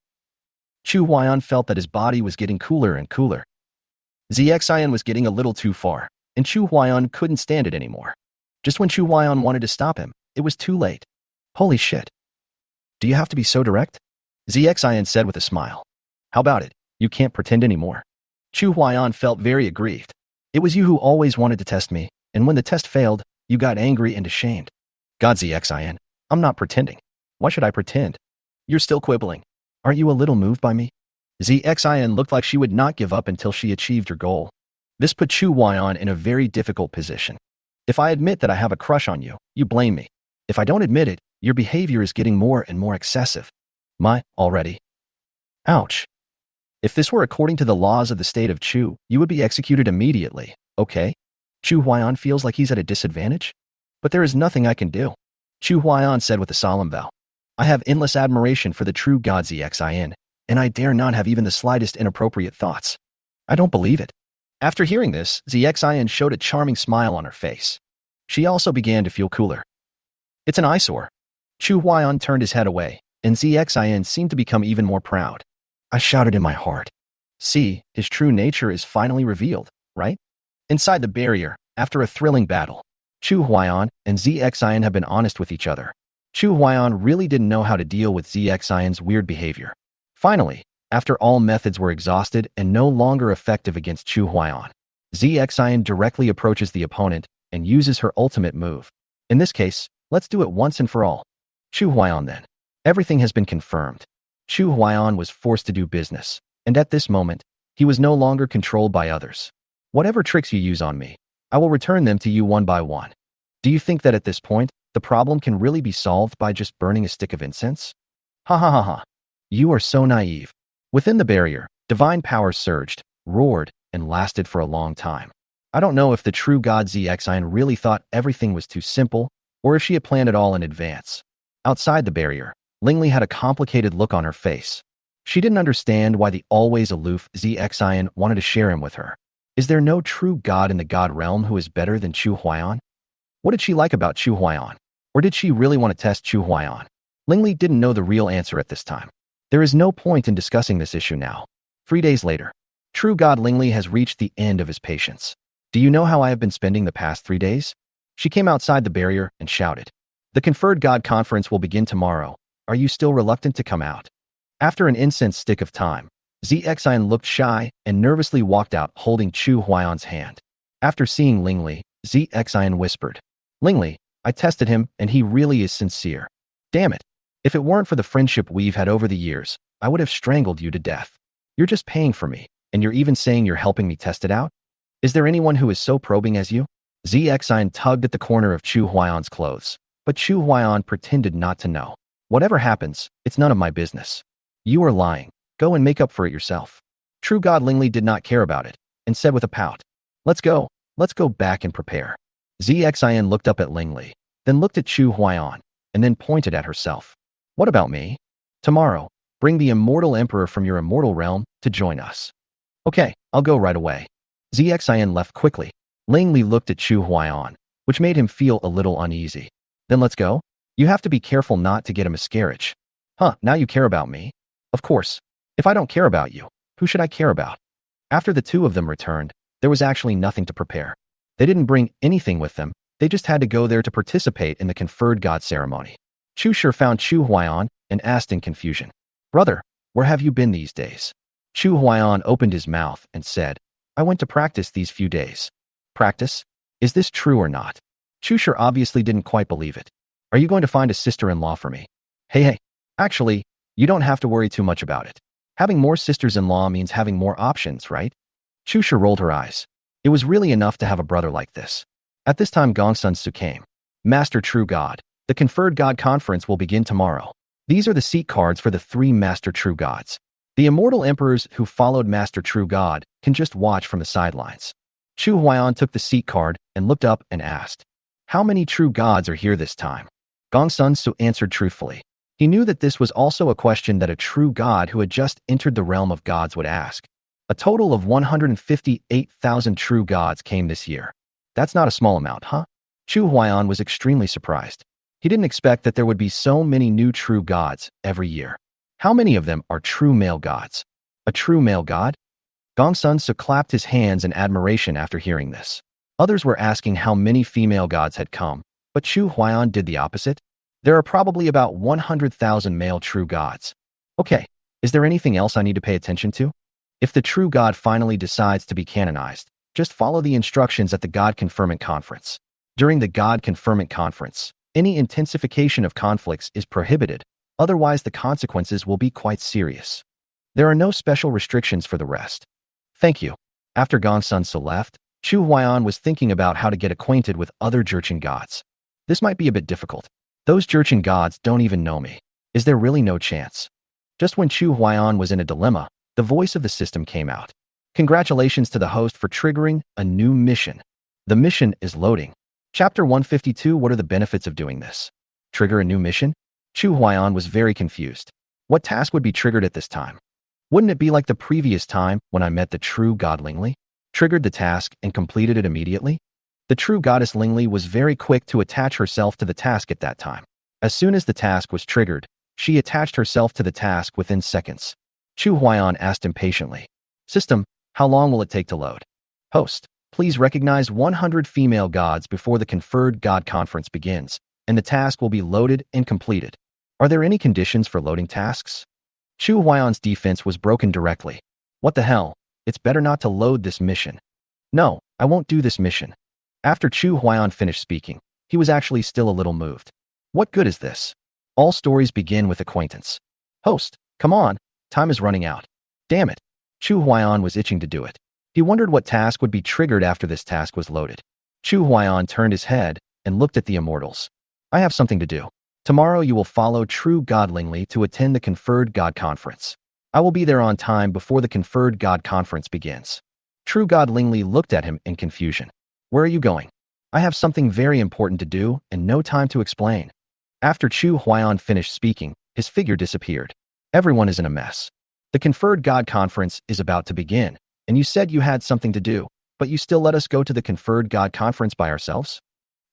Chu Huaiyan felt that his body was getting cooler and cooler. ZXIN was getting a little too far, and Chu Huaiyan couldn't stand it anymore. Just when Chu Huaiyan wanted to stop him, it was too late. Holy shit. Do you have to be so direct? ZXIN said with a smile. How about it? You can't pretend anymore. Chu Huaiyan felt very aggrieved. It was you who always wanted to test me, and when the test failed, you got angry and ashamed. God ZXIN, I'm not pretending. Why should I pretend? You're still quibbling. Aren't you a little moved by me? ZXIN looked like she would not give up until she achieved her goal. This put Chu Huaiyan in a very difficult position. If I admit that I have a crush on you, you blame me. If I don't admit it, your behavior is getting more and more excessive. Already. Ouch. If this were according to the laws of the state of Chu, you would be executed immediately, okay? Chu Huaiyan feels like he's at a disadvantage? But there is nothing I can do. Chu Huaiyan said with a solemn vow. I have endless admiration for the true god ZXIN, and I dare not have even the slightest inappropriate thoughts. I don't believe it. After hearing this, ZXIN showed a charming smile on her face. She also began to feel cooler. It's an eyesore. Chu Huaiyan turned his head away, and ZXIN seemed to become even more proud. I shouted in my heart. See, his true nature is finally revealed, right? Inside the barrier, after a thrilling battle, Chu Huaiyan and ZXIN have been honest with each other. Chu Huaiyan really didn't know how to deal with ZXIN's weird behavior. Finally, after all methods were exhausted and no longer effective against Chu Huaiyan, ZXIN directly approaches the opponent and uses her ultimate move. In this case, let's do it once and for all. Chu Huaiyan then. Everything has been confirmed. Chu Huaiyan was forced to do business, and at this moment, he was no longer controlled by others. Whatever tricks you use on me, I will return them to you one by one. Do you think that at this point, the problem can really be solved by just burning a stick of incense? Ha ha ha ha. You are so naive. Within the barrier, divine power surged, roared, and lasted for a long time. I don't know if the true god ZXIN really thought everything was too simple, or if she had planned it all in advance. Outside the barrier, Ling Li had a complicated look on her face. She didn't understand why the always aloof ZXIN wanted to share him with her. Is there no true god in the god realm who is better than Chu Huaiyan? What did she like about Chu Huaiyan? Or did she really want to test Chu Huaiyan? Lingli didn't know the real answer at this time. There is no point in discussing this issue now. 3 days later, true God Lingli has reached the end of his patience. Do you know how I have been spending the past 3 days? She came outside the barrier and shouted. The conferred God conference will begin tomorrow. Are you still reluctant to come out? After an incense stick of time, Zxian looked shy and nervously walked out holding Chu Huaiyan's hand. After seeing Lingli, Zxian whispered, Lingli, I tested him and he really is sincere. Damn it. If it weren't for the friendship we've had over the years, I would have strangled you to death. You're just paying for me, and you're even saying you're helping me test it out? Is there anyone who is so probing as you? Zxian tugged at the corner of Chu Huaiyan's clothes, but Chu Huaiyan pretended not to know. Whatever happens, it's none of my business. You are lying. Go and make up for it yourself. True God Lingli did not care about it, and said with a pout, Let's go back and prepare. Zxian looked up at Lingli, then looked at Chu Huaiyan, and then pointed at herself. What about me? Tomorrow, bring the immortal emperor from your immortal realm to join us. Okay, I'll go right away. Zxian left quickly. Lingli looked at Chu Huaiyan, which made him feel a little uneasy. Then let's go? You have to be careful not to get a miscarriage. Huh, now you care about me? Of course. If I don't care about you, who should I care about? After the two of them returned, there was actually nothing to prepare. They didn't bring anything with them, they just had to go there to participate in the conferred God ceremony. Chu Shi found Chu Huaiyan and asked in confusion, Brother, where have you been these days? Chu Huaiyan opened his mouth and said, I went to practice these few days. Practice? Is this true or not? Chu Shi obviously didn't quite believe it. Are you going to find a sister-in-law for me? Hey, actually, you don't have to worry too much about it. Having more sisters-in-law means having more options, right? Chu Shi rolled her eyes. It was really enough to have a brother like this. At this time Gongsun Su came. Master True God, the conferred God conference will begin tomorrow. These are the seat cards for the 3 Master True Gods. The immortal emperors who followed Master True God can just watch from the sidelines. Chu Huaiyan took the seat card and looked up and asked, How many true gods are here this time? Gongsun Su answered truthfully. He knew that this was also a question that a true god who had just entered the realm of gods would ask. A total of 158,000 true gods came this year. That's not a small amount, huh? Chu Huaiyan was extremely surprised. He didn't expect that there would be so many new true gods every year. How many of them are true male gods? A true male god? Gongsun Su clapped his hands in admiration after hearing this. Others were asking how many female gods had come, but Chu Huaiyan did the opposite. There are probably about 100,000 male true gods. Okay, is there anything else I need to pay attention to? If the true god finally decides to be canonized, just follow the instructions at the God Conferment Conference. During the God Conferment Conference, any intensification of conflicts is prohibited, otherwise the consequences will be quite serious. There are no special restrictions for the rest. Thank you. After Gongsun Su left, Chu Huaiyan was thinking about how to get acquainted with other Jurchen gods. This might be a bit difficult. Those Jurchen gods don't even know me. Is there really no chance? Just when Chu Huaiyan was in a dilemma, the voice of the system came out. Congratulations to the host for triggering a new mission. The mission is loading. Chapter 152. What are the benefits of doing this? Trigger a new mission? Chu Huaiyan was very confused. What task would be triggered at this time? Wouldn't it be like the previous time when I met the true god Lingli? Triggered the task and completed it immediately? The true goddess Lingli was very quick to attach herself to the task at that time. As soon as the task was triggered, she attached herself to the task within seconds. Chu Huaiyan asked impatiently, System, how long will it take to load? Host, please recognize 100 female gods before the conferred god conference begins, and the task will be loaded and completed. Are there any conditions for loading tasks? Chu Huaiyan's defense was broken directly. What the hell? It's better not to load this mission. No, I won't do this mission. After Chu Huaiyan finished speaking, he was actually still a little moved. What good is this? All stories begin with acquaintance. Host, come on, time is running out. Damn it. Chu Huaiyan was itching to do it. He wondered what task would be triggered after this task was loaded. Chu Huaiyan turned his head and looked at the immortals. I have something to do. Tomorrow you will follow True God Lingli to attend the Conferred God Conference. I will be there on time before the Conferred God Conference begins. True God Lingli looked at him in confusion. Where are you going? I have something very important to do and no time to explain. After Chu Huaiyan finished speaking, his figure disappeared. Everyone is in a mess. The Conferred God Conference is about to begin, and you said you had something to do, but you still let us go to the Conferred God Conference by ourselves?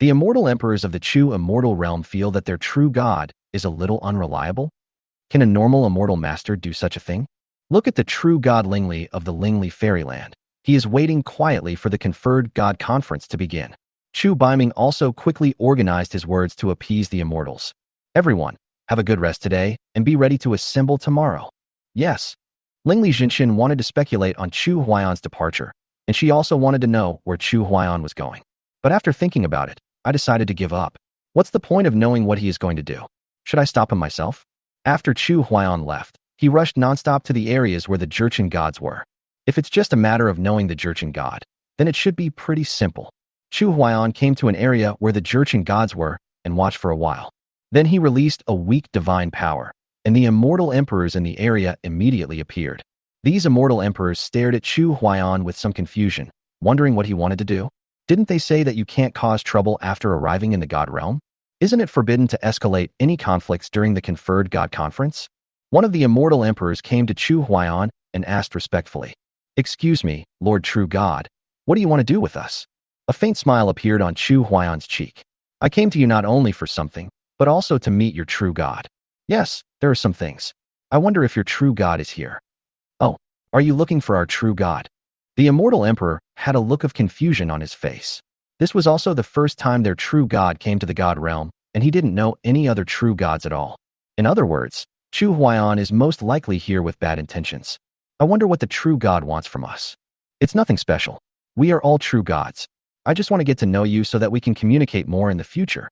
The immortal emperors of the Chu immortal realm feel that their true god is a little unreliable. Can a normal immortal master do such a thing? Look at the true god Lingli of the Lingli fairyland. He is waiting quietly for the conferred god conference to begin. Chu Baiming also quickly organized his words to appease the immortals. Everyone, have a good rest today and be ready to assemble tomorrow. Yes. Lingli Jinshin wanted to speculate on Chu Huayan's departure, and she also wanted to know where Chu Huayan was going. But after thinking about it, I decided to give up. What's the point of knowing what he is going to do? Should I stop him myself? After Chu Huayan left, he rushed nonstop to the areas where the Jurchen gods were. If it's just a matter of knowing the Jurchen god, then it should be pretty simple. Chu Huayan came to an area where the Jurchen gods were and watched for a while. Then he released a weak divine power, and the immortal emperors in the area immediately appeared. These immortal emperors stared at Chu Huayan with some confusion, wondering what he wanted to do. Didn't they say that you can't cause trouble after arriving in the god realm? Isn't it forbidden to escalate any conflicts during the conferred god conference? One of the immortal emperors came to Chu Huayan and asked respectfully, "Excuse me, Lord True God, what do you want to do with us?" A faint smile appeared on Chu Huayan's cheek. "I came to you not only for something, but also to meet your true god. Yes, there are some things. I wonder if your true god is here." "Oh, are you looking for our true god?" The immortal emperor had a look of confusion on his face. This was also the first time their true god came to the god realm, and he didn't know any other true gods at all. In other words, Chu Huayan is most likely here with bad intentions. I wonder what the true god wants from us. It's nothing special. We are all true gods. I just want to get to know you so that we can communicate more in the future.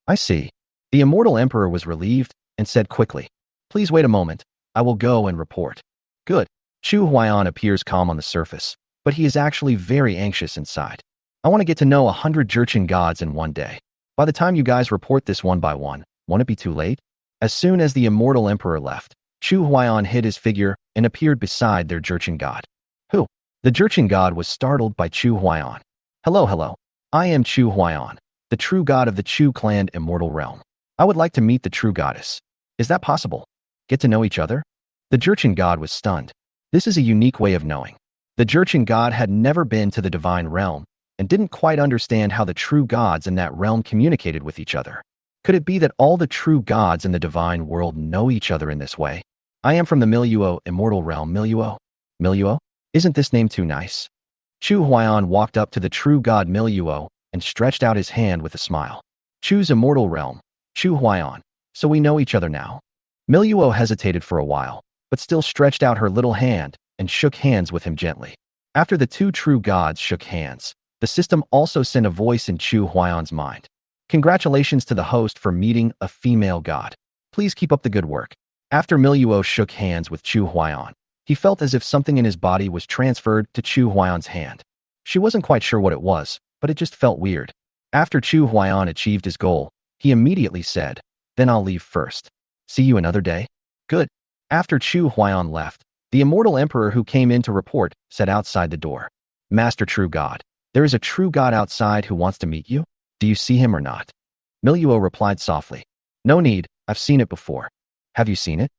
I see. The immortal emperor was relieved and said quickly, "Please wait a moment. I will go and report." Good. Chu Huayan appears calm on the surface, but he is actually very anxious inside. I want to get to know 100 Jurchen gods in one day. By the time you guys report this one by one, won't it be too late? As soon as the immortal emperor left, Chu Huayan hid his figure and appeared beside their Jurchen god. Who? The Jurchen god was startled by Chu Huayan. Hello. I am Chu Huayan, the true god of the Chu clan immortal realm. I would like to meet the true goddess. Is that possible? Get to know each other? The Jurchen god was stunned. This is a unique way of knowing. The Jurchen god had never been to the divine realm and didn't quite understand how the true gods in that realm communicated with each other. Could it be that all the true gods in the divine world know each other in this way? I am from the Miluo immortal realm. Miluo? Miluo? Isn't this name too nice? Chu Huayan walked up to the true god Miluo and stretched out his hand with a smile. Chu's immortal realm. Chu Huayan. So we know each other now. Miluo hesitated for a while, but still stretched out her little hand and shook hands with him gently. After the two true gods shook hands, the system also sent a voice in Chu Huayan's mind. Congratulations to the host for meeting a female god. Please keep up the good work. After Miluo shook hands with Chu Huayan, he felt as if something in his body was transferred to Chu Huayan's hand. She wasn't quite sure what it was, but it just felt weird. After Chu Huayan achieved his goal, he immediately said, "Then I'll leave first. See you another day." Good. After Chu Huayan left, the immortal emperor who came in to report said outside the door, "Master True God, there is a true god outside who wants to meet you. Do you see him or not?" Miluo replied softly, "No need, I've seen it before." "Have you seen it?"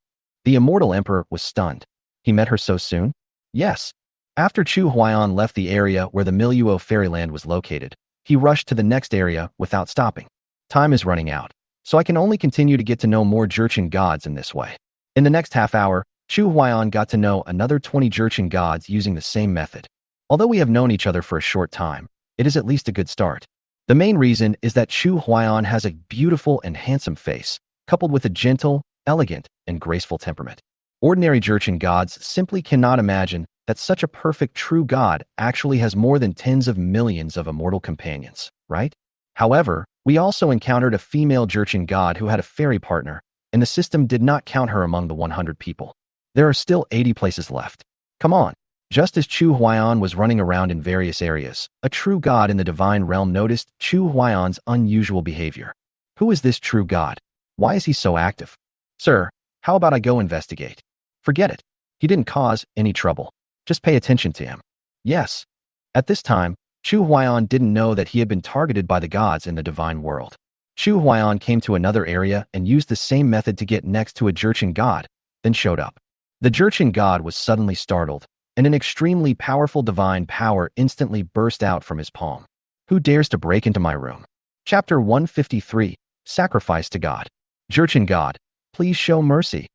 The immortal emperor was stunned. He met her so soon? Yes. After Chu Huayan left the area where the Miluo fairyland was located, he rushed to the next area without stopping. Time is running out, so I can only continue to get to know more Jurchen gods in this way. In the next half hour, Chu Huayan got to know another 20 Jurchen gods using the same method. Although we have known each other for a short time, it is at least a good start. The main reason is that Chu Huayan has a beautiful and handsome face, coupled with a gentle, elegant, and graceful temperament. Ordinary Jurchen gods simply cannot imagine that such a perfect true god actually has more than tens of millions of immortal companions, right? However, we also encountered a female Jurchen god who had a fairy partner, and the system did not count her among the 100 people. There are still 80 places left. Come on. Just as Chu Huayan was running around in various areas, a true god in the divine realm noticed Chu Huayan's unusual behavior. Who is this true god? Why is he so active? Sir, how about I go investigate? Forget it. He didn't cause any trouble. Just pay attention to him. Yes. At this time, Chu Huayan didn't know that he had been targeted by the gods in the divine world. Chu Huayan came to another area and used the same method to get next to a Jurchen god, then showed up. The Jurchen god was suddenly startled, and an extremely powerful divine power instantly burst out from his palm. Who dares to break into my room? Chapter 153, Sacrifice to God. Jurchen God, please show mercy.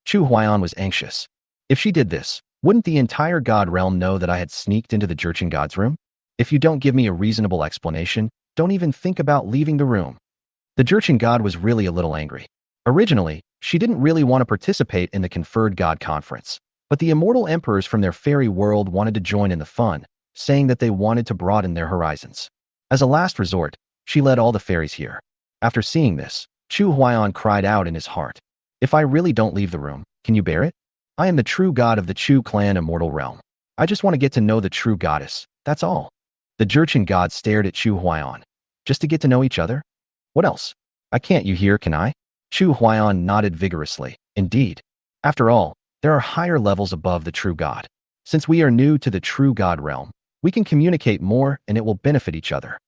Chu Huaiyan was anxious. If she did this, wouldn't the entire God realm know that I had sneaked into the Jurchen God's room? If you don't give me a reasonable explanation, don't even think about leaving the room. The Jurchen God was really a little angry. Originally, she didn't really want to participate in the conferred God conference, but the immortal emperors from their fairy world wanted to join in the fun, saying that they wanted to broaden their horizons. As a last resort, she led all the fairies here. After seeing this, Chu Huaiyan cried out in his heart, "If I really don't leave the room, can you bear it? I am the true god of the Chu clan immortal realm. I just want to get to know the true goddess, that's all." The Jurchen God stared at Chu Huaiyan. Just to get to know each other? What else? I can't you hear, can I? Chu Huaiyan nodded vigorously. Indeed. After all, there are higher levels above the true god. Since we are new to the true god realm, we can communicate more and it will benefit each other.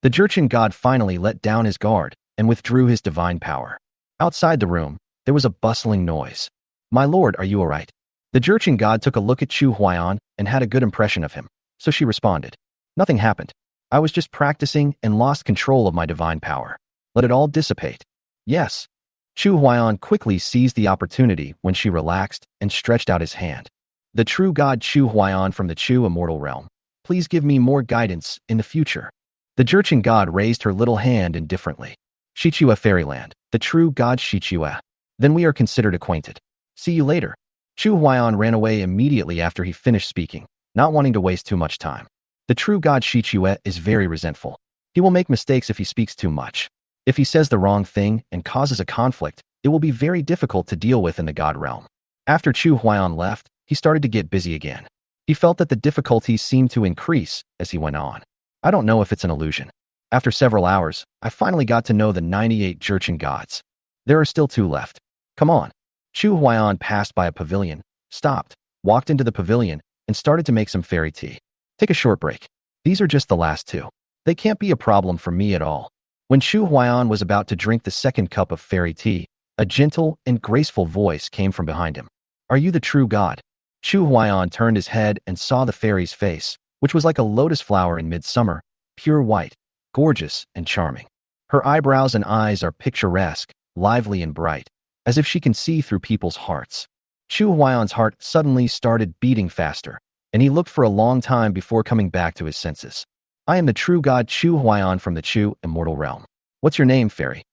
The Jurchen God finally let down his guard and withdrew his divine power. Outside the room, there was a bustling noise. "My lord, are you all right?" The Jurchen God took a look at Chu Huaiyan and had a good impression of him, so she responded, "Nothing happened. I was just practicing and lost control of my divine power. Let it all dissipate." "Yes." Chu Huaiyan quickly seized the opportunity when she relaxed and stretched out his hand. "The true god Chu Huaiyan from the Chu immortal realm, please give me more guidance in the future." The Jurchen God raised her little hand indifferently. "Shichua Fairyland, the true god Shichua. Then we are considered acquainted. See you later." Chu Huaiyan ran away immediately after he finished speaking, not wanting to waste too much time. The true god Shichua is very resentful. He will make mistakes if he speaks too much. If he says the wrong thing and causes a conflict, it will be very difficult to deal with in the god realm. After Chu Huaiyan left, he started to get busy again. He felt that the difficulties seemed to increase as he went on. I don't know if it's an illusion. After several hours, I finally got to know the 98 Jurchen gods. There are still 2 left. Come on. Chu Huaiyan passed by a pavilion, stopped, walked into the pavilion, and started to make some fairy tea. Take a short break. These are just the last 2. They can't be a problem for me at all. When Chu Huaiyan was about to drink the second cup of fairy tea, a gentle and graceful voice came from behind him. "Are you the true god?" Chu Huaiyan turned his head and saw the fairy's face, which was like a lotus flower in midsummer, pure white, gorgeous and charming. Her eyebrows and eyes are picturesque, lively and bright, as if she can see through people's hearts. Chu Huaiyan's heart suddenly started beating faster, and he looked for a long time before coming back to his senses. "I am the true god Chu Huaiyan from the Chu immortal realm. What's your name, fairy?"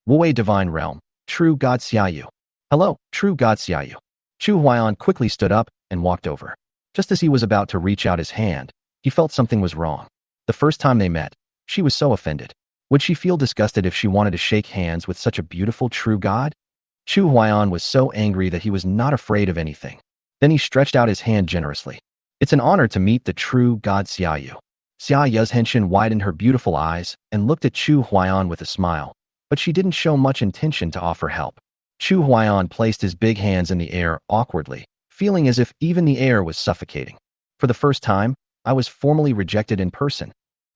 "Wuwei divine realm, true god Xiaoyu." "Hello, true god Xiaoyu." Chu Huaiyan quickly stood up and walked over. Just as he was about to reach out his hand, he felt something was wrong. The first time they met, she was so offended. Would she feel disgusted if she wanted to shake hands with such a beautiful true god? Chu Huaiyan was so angry that he was not afraid of anything. Then he stretched out his hand generously. "It's an honor to meet the true god Xiaoyu." Xiaoyu's henshin widened her beautiful eyes and looked at Chu Huaiyan with a smile, but she didn't show much intention to offer help. Chu Huaiyan placed his big hands in the air awkwardly, feeling as if even the air was suffocating. "For the first time, I was formally rejected in person.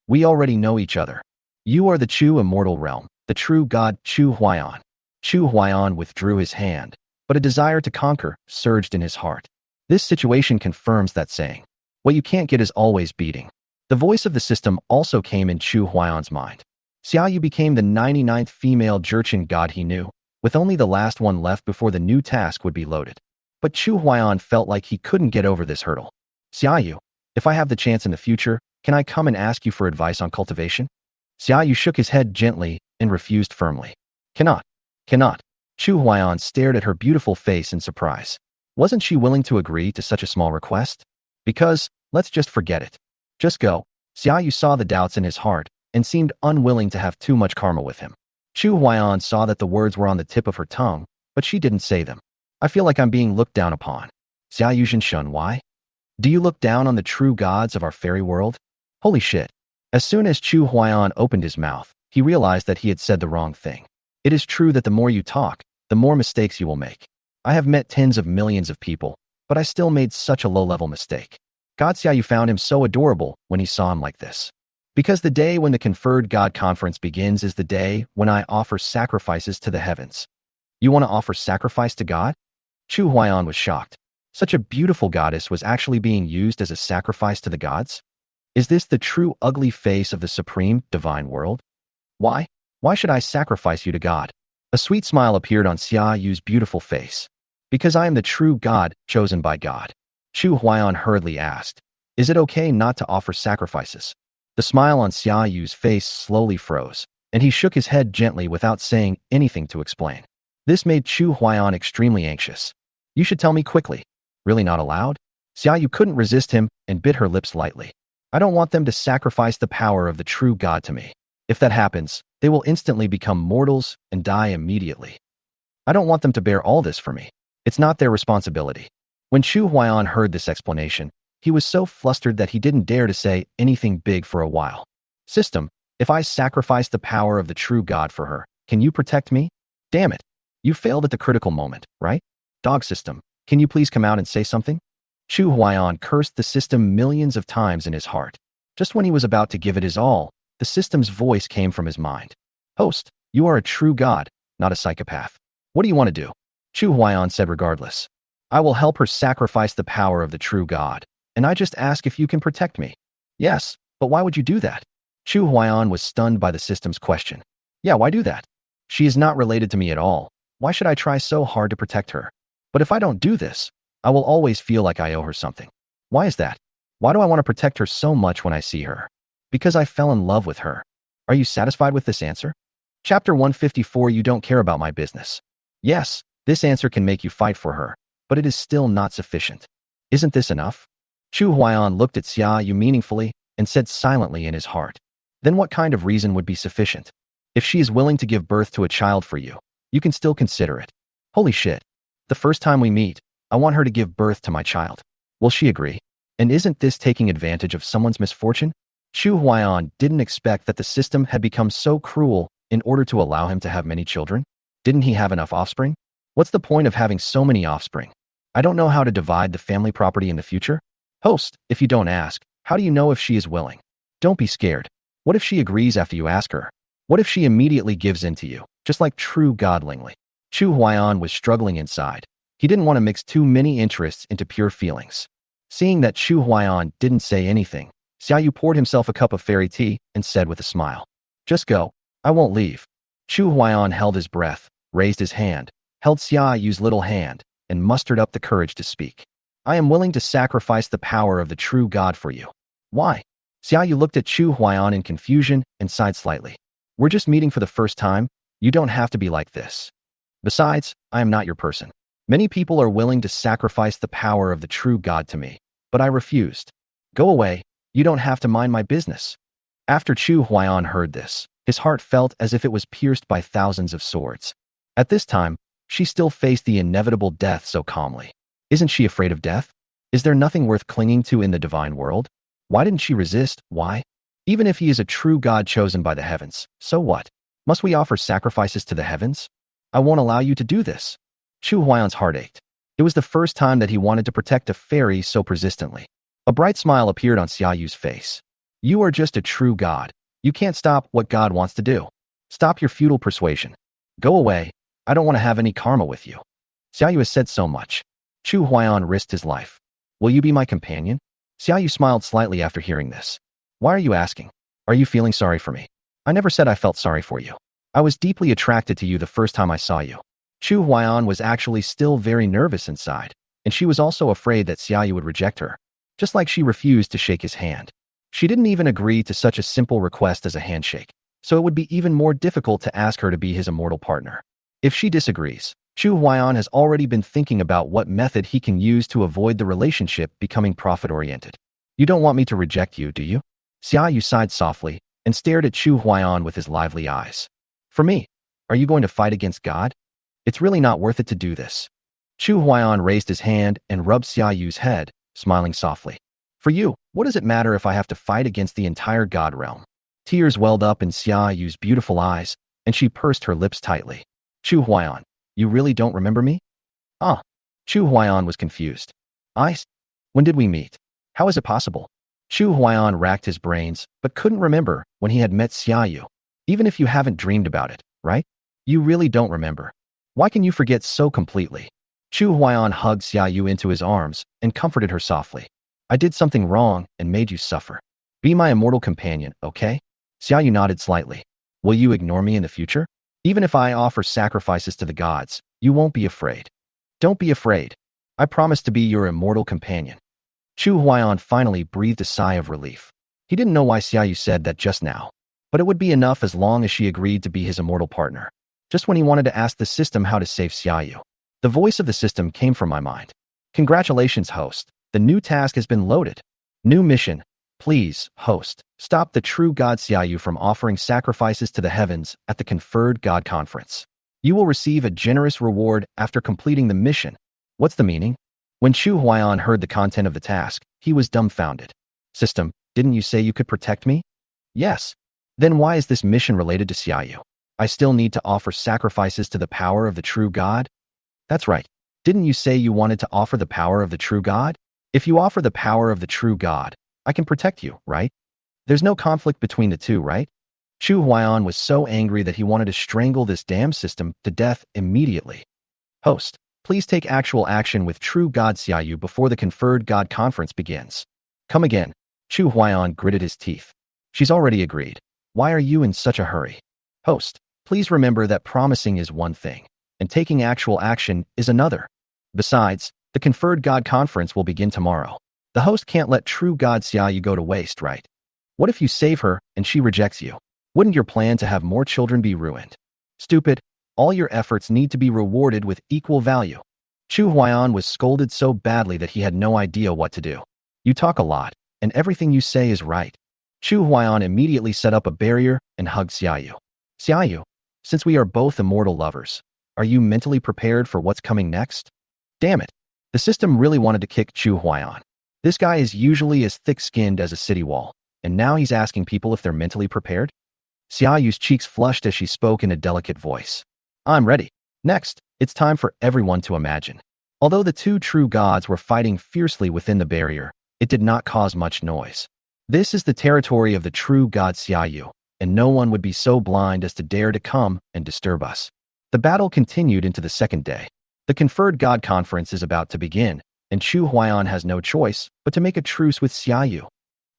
We already know each other. You are the Chu immortal realm, the true god Chu Huaiyan." Chu Huaiyan withdrew his hand, but a desire to conquer surged in his heart. This situation confirms that saying, "What you can't get is always beating." The voice of the system also came in Chu Huaiyan's mind. Xiaoyu became the 99th female Jurchen god he knew, with only the last one left before the new task would be loaded. But Chu Huaiyan felt like he couldn't get over this hurdle. "Xiaoyu, if I have the chance in the future, can I come and ask you for advice on cultivation?" Xiaoyu shook his head gently and refused firmly. "Cannot. Cannot." Chu Huaiyan stared at her beautiful face in surprise. Wasn't she willing to agree to such a small request? "Because, let's just forget it. Just go." Xiaoyu saw the doubts in his heart and seemed unwilling to have too much karma with him. Chu Huaiyan saw that the words were on the tip of her tongue, but she didn't say them. "I feel like I'm being looked down upon." Xiaoyu Zhenshun, why? "Do you look down on the true gods of our fairy world?" Holy shit. As soon as Chu Huaiyan opened his mouth, he realized that he had said the wrong thing. It is true that the more you talk, the more mistakes you will make. I have met tens of millions of people, but I still made such a low-level mistake. God Xiaoyu found him so adorable when he saw him like this. "Because the day when the conferred God conference begins is the day when I offer sacrifices to the heavens." "You want to offer sacrifice to God?" Chu Huaiyan was shocked. Such a beautiful goddess was actually being used as a sacrifice to the gods? Is this the true ugly face of the supreme divine world? Why? Why should I sacrifice you to God? A sweet smile appeared on Xia Yu's beautiful face. Because I am the true God chosen by God. Chu Huaiyan hurriedly asked, is it okay not to offer sacrifices? The smile on Xia Yu's face slowly froze, and he shook his head gently without saying anything to explain. This made Chu Huaiyan extremely anxious. You should tell me quickly. Really not allowed? Xia Yu couldn't resist him and bit her lips lightly. I don't want them to sacrifice the power of the true God to me. If that happens, they will instantly become mortals and die immediately. I don't want them to bear all this for me. It's not their responsibility. When Chu Huaiyan heard this explanation, he was so flustered that he didn't dare to say anything big for a while. System, if I sacrifice the power of the true God for her, can you protect me? Damn it. You failed at the critical moment, right? Dog system, can you please come out and say something? Chu Huaiyan cursed the system millions of times in his heart. Just when he was about to give it his all, the system's voice came from his mind. Host, you are a true God, not a psychopath. What do you want to do? Chu Huaiyan said regardless. I will help her sacrifice the power of the true God, and I just ask if you can protect me. Yes, but why would you do that? Chu Huaiyan was stunned by the system's question. Yeah, why do that? She is not related to me at all. Why should I try so hard to protect her? But if I don't do this, I will always feel like I owe her something. Why is that? Why do I want to protect her so much when I see her? Because I fell in love with her. Are you satisfied with this answer? Chapter 154. You don't care about my business. Yes, this answer can make you fight for her, but it is still not sufficient. Isn't this enough? Chu Huaiyan looked at Xia Yu meaningfully and said silently in his heart. Then what kind of reason would be sufficient? If she is willing to give birth to a child for you, you can still consider it. Holy shit. The first time we meet, I want her to give birth to my child. Will she agree? And isn't this taking advantage of someone's misfortune? Chu Huaiyan didn't expect that the system had become so cruel in order to allow him to have many children. Didn't he have enough offspring? What's the point of having so many offspring? I don't know how to divide the family property in the future. Host, if you don't ask, how do you know if she is willing? Don't be scared. What if she agrees after you ask her? What if she immediately gives in to you, just like true godlingly? Chu Huaiyan was struggling inside. He didn't want to mix too many interests into pure feelings. Seeing that Chu Huaiyan didn't say anything, Xia Yu poured himself a cup of fairy tea and said with a smile, just go. I won't leave. Chu Huaiyan held his breath, raised his hand, held Xia Yu's little hand, and mustered up the courage to speak. I am willing to sacrifice the power of the true God for you. Why? Xia Yu looked at Chu Huaiyan in confusion and sighed slightly. We're just meeting for the first time. You don't have to be like this. Besides, I am not your person. Many people are willing to sacrifice the power of the true God to me, but I refused. Go away. You don't have to mind my business. After Chu Huaiyan heard this, his heart felt as if it was pierced by thousands of swords. At this time, she still faced the inevitable death so calmly. Isn't she afraid of death? Is there nothing worth clinging to in the divine world? Why didn't she resist? Why? Even if he is a true God chosen by the heavens, so what? Must we offer sacrifices to the heavens? I won't allow you to do this. Chu Huaiyan's heart ached. It was the first time that he wanted to protect a fairy so persistently. A bright smile appeared on Xia Yu's face. You are just a true God. You can't stop what God wants to do. Stop your futile persuasion. Go away. I don't want to have any karma with you. Xia Yu has said so much. Chu Huaiyan risked his life. Will you be my companion? Xia Yu smiled slightly after hearing this. Why are you asking? Are you feeling sorry for me? I never said I felt sorry for you. I was deeply attracted to you the first time I saw you. Chu Huaiyan was actually still very nervous inside, and she was also afraid that Xia Yu would reject her, just like she refused to shake his hand. She didn't even agree to such a simple request as a handshake, so it would be even more difficult to ask her to be his immortal partner. If she disagrees, Chu Huaiyan has already been thinking about what method he can use to avoid the relationship becoming profit-oriented. You don't want me to reject you, do you? Xia Yu sighed softly and stared at Chu Huaiyan with his lively eyes. For me, are you going to fight against God? It's really not worth it to do this. Chu Huaiyan raised his hand and rubbed Xia Yu's head, smiling softly. For you, what does it matter if I have to fight against the entire God realm? Tears welled up in Xia Yu's beautiful eyes, and she pursed her lips tightly. Chu Huaiyan, you really don't remember me? Ah. Chu Huaiyan was confused. When did we meet? How is it possible? Chu Huaiyan racked his brains, but couldn't remember when he had met Xia Yu. Even if you haven't dreamed about it, right? You really don't remember. Why can you forget so completely? Chu Huaiyan hugged Xia Yu into his arms and comforted her softly. I did something wrong and made you suffer. Be my immortal companion, okay? Xia Yu nodded slightly. Will you ignore me in the future? Even if I offer sacrifices to the gods, you won't be afraid. Don't be afraid. I promise to be your immortal companion. Chu Huaiyan finally breathed a sigh of relief. He didn't know why Xiaoyu said that just now, but it would be enough as long as she agreed to be his immortal partner. Just when he wanted to ask the system how to save Xiaoyu, the voice of the system came from my mind. Congratulations, host. The new task has been loaded. New mission. Please, host, stop the true god Xiaoyu from offering sacrifices to the heavens at the conferred god conference. You will receive a generous reward after completing the mission. What's the meaning? When Chu Huaiyan heard the content of the task, he was dumbfounded. System, didn't you say you could protect me? Yes. Then why is this mission related to Xiaoyu? I still need to offer sacrifices to the power of the true god? That's right. Didn't you say you wanted to offer the power of the true god? If you offer the power of the true god, I can protect you, right? There's no conflict between the two, right? Chu Huaiyan was so angry that he wanted to strangle this damn system to death immediately. Host, please take actual action with true god Xiaoyu before the conferred god conference begins. Come again. Chu Huaiyan gritted his teeth. She's already agreed. Why are you in such a hurry? Host, please remember that promising is one thing, and taking actual action is another. Besides, the conferred god conference will begin tomorrow. The host can't let true god Xiaoyu go to waste, right? What if you save her and she rejects you? Wouldn't your plan to have more children be ruined? Stupid. All your efforts need to be rewarded with equal value. Chu Huaiyan was scolded so badly that he had no idea what to do. You talk a lot, and everything you say is right. Chu Huaiyan immediately set up a barrier and hugged Xiaoyu. Xiaoyu, since we are both immortal lovers, are you mentally prepared for what's coming next? Damn it. The system really wanted to kick Chu Huaiyan. This guy is usually as thick-skinned as a city wall, and now he's asking people if they're mentally prepared? Xiaoyu's cheeks flushed as she spoke in a delicate voice. I'm ready. Next, it's time for everyone to imagine. Although the two true gods were fighting fiercely within the barrier, it did not cause much noise. This is the territory of the true god Xiaoyu, and no one would be so blind as to dare to come and disturb us. The battle continued into the second day. The conferred god conference is about to begin, and Chu Huaiyan has no choice but to make a truce with Xiaoyu.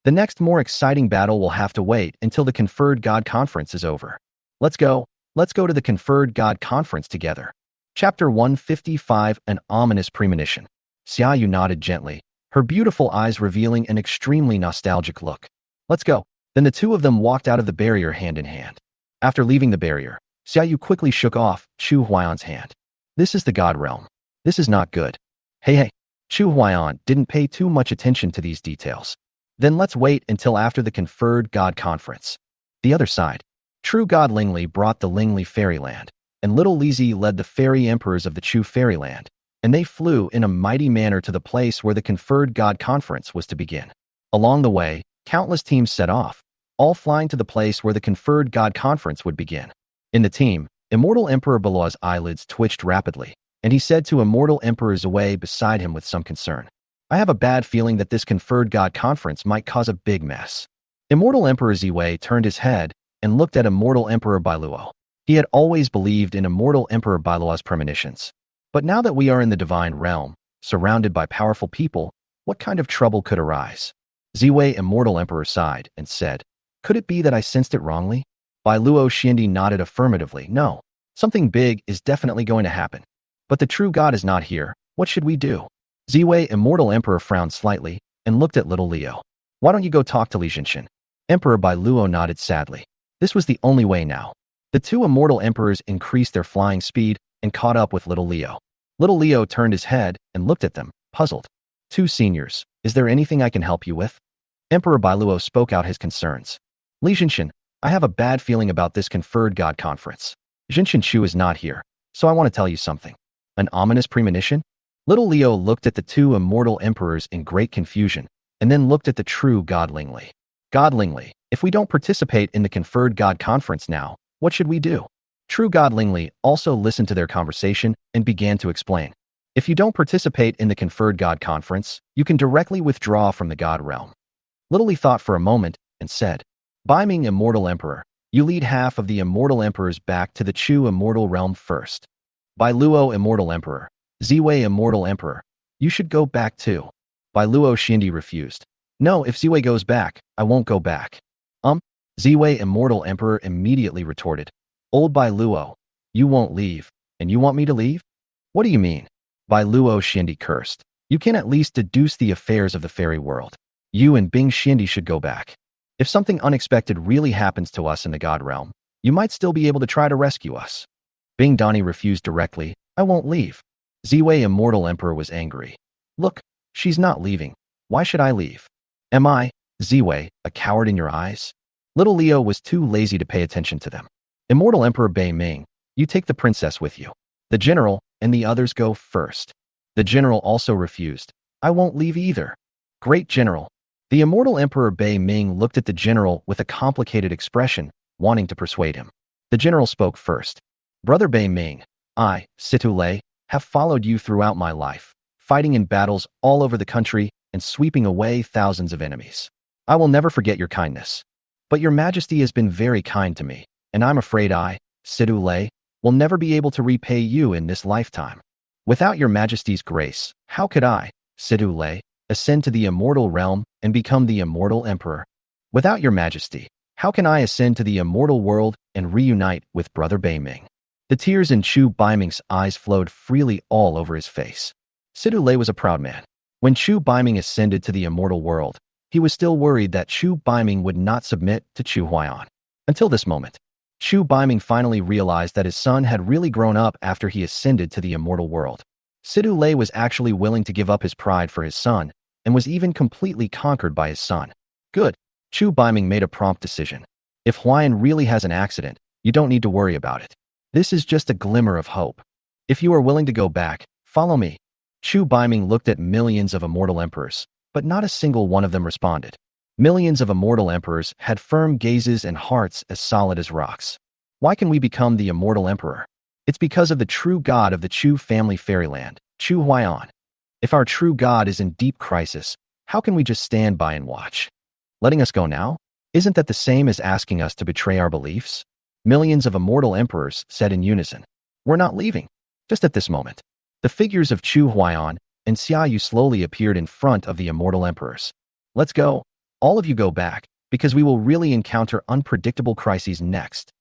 The next more exciting battle will have to wait until the conferred god conference is over. Let's go to the conferred god conference together. Chapter 155, An Ominous Premonition. Xiaoyu nodded gently, her beautiful eyes revealing an extremely nostalgic look. Let's go. Then the two of them walked out of the barrier hand in hand. After leaving the barrier, Xiaoyu quickly shook off Chu Huaiyan's hand. This is the god realm. This is not good. Hey. Chu Huaiyan didn't pay too much attention to these details. Then let's wait until after the conferred god conference. The other side. True god Lingli brought the Lingli fairyland, and little Lizi led the fairy emperors of the Chu fairyland, and they flew in a mighty manner to the place where the conferred god conference was to begin. Along the way, countless teams set off, all flying to the place where the conferred god conference would begin. In the team, Immortal Emperor Beloa's eyelids twitched rapidly, and he said to Immortal Emperor Zui beside him with some concern, I have a bad feeling that this conferred god conference might cause a big mess. Immortal Emperor Zui turned his head and looked at Immortal Emperor Bailuo. He had always believed in Immortal Emperor Bailuo's premonitions. But now that we are in the divine realm, surrounded by powerful people, what kind of trouble could arise? Zui Immortal Emperor sighed and said, Could it be that I sensed it wrongly? Bailuo Xindi nodded affirmatively. No, something big is definitely going to happen. But the true god is not here. What should we do? Zui Immortal Emperor frowned slightly and looked at little Leo. Why don't you go talk to Li Jinshin? Emperor Bailuo nodded sadly. This was the only way now. The two immortal emperors increased their flying speed and caught up with little Leo. Little Leo turned his head and looked at them, puzzled. Two seniors, is there anything I can help you with? Emperor Bailuo spoke out his concerns. Li Jinshin, I have a bad feeling about this conferred god conference. Jinshin Shu is not here, so I want to tell you something. An ominous premonition? Little Leo looked at the two immortal emperors in great confusion, and then looked at the true god Lingli. God Lingli, if we don't participate in the conferred god conference now, what should we do? True god Lingli also listened to their conversation and began to explain. If you don't participate in the conferred god conference, you can directly withdraw from the god realm. Little Li thought for a moment and said, By being Immortal Emperor, you lead half of the Immortal Emperors back to the Chu Immortal Realm first. By Luo Immortal Emperor, Ziwei Immortal Emperor, you should go back too. By Luo Xindi refused. No, if Ziwei goes back, I won't go back. Ziwei Immortal Emperor immediately retorted, Old Bai Luo, you won't leave, and you want me to leave? What do you mean? Bai Luo Xindi cursed. You can at least deduce the affairs of the fairy world. You and Bing Xindi should go back. If something unexpected really happens to us in the God realm, you might still be able to try to rescue us. Bing Dani refused directly, I won't leave. Ziwei Immortal Emperor was angry. Look, she's not leaving. Why should I leave? Am I, Ziwei, a coward in your eyes? Little Leo was too lazy to pay attention to them. Immortal Emperor Bei Ming, you take the princess with you. The general and the others go first. The general also refused. I won't leave either. Great general. The Immortal Emperor Bei Ming looked at the general with a complicated expression, wanting to persuade him. The general spoke first. Brother Bei Ming, I, Situ Lei, have followed you throughout my life, fighting in battles all over the country and sweeping away thousands of enemies. I will never forget your kindness. But your Majesty has been very kind to me, and I'm afraid I, Situ Lei, will never be able to repay you in this lifetime. Without your Majesty's grace, how could I, Situ Lei, ascend to the immortal realm and become the immortal emperor? Without your Majesty, how can I ascend to the immortal world and reunite with Brother Bei Ming? The tears in Chu Baiming's eyes flowed freely all over his face. Situ Lei was a proud man. When Chu Baiming ascended to the immortal world, he was still worried that Chu Baiming would not submit to Chu Huaiyan. Until this moment, Chu Baiming finally realized that his son had really grown up after he ascended to the immortal world. Situ Lei was actually willing to give up his pride for his son, and was even completely conquered by his son. Good. Chu Baiming made a prompt decision. If Huaiyan really has an accident, you don't need to worry about it. This is just a glimmer of hope. If you are willing to go back, follow me. Chu Baiming looked at millions of immortal emperors, but not a single one of them responded. Millions of immortal emperors had firm gazes and hearts as solid as rocks. Why can we become the immortal emperor? It's because of the true god of the Chu family fairyland, Chu Huaiyan. If our true god is in deep crisis, how can we just stand by and watch? Letting us go now? Isn't that the same as asking us to betray our beliefs? Millions of immortal emperors said in unison. We're not leaving. Just at this moment, the figures of Chu Huaiyan and Xia Yu slowly appeared in front of the immortal emperors. Let's go. All of you go back, because we will really encounter unpredictable crises next.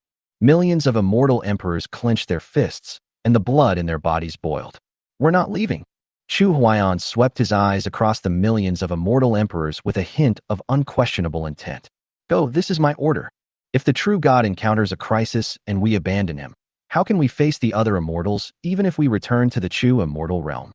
Millions of immortal emperors clenched their fists, and the blood in their bodies boiled. We're not leaving. Chu Huaiyan swept his eyes across the millions of immortal emperors with a hint of unquestionable intent. Go, this is my order. If the true god encounters a crisis and we abandon him, how can we face the other immortals even if we return to the Chu immortal realm?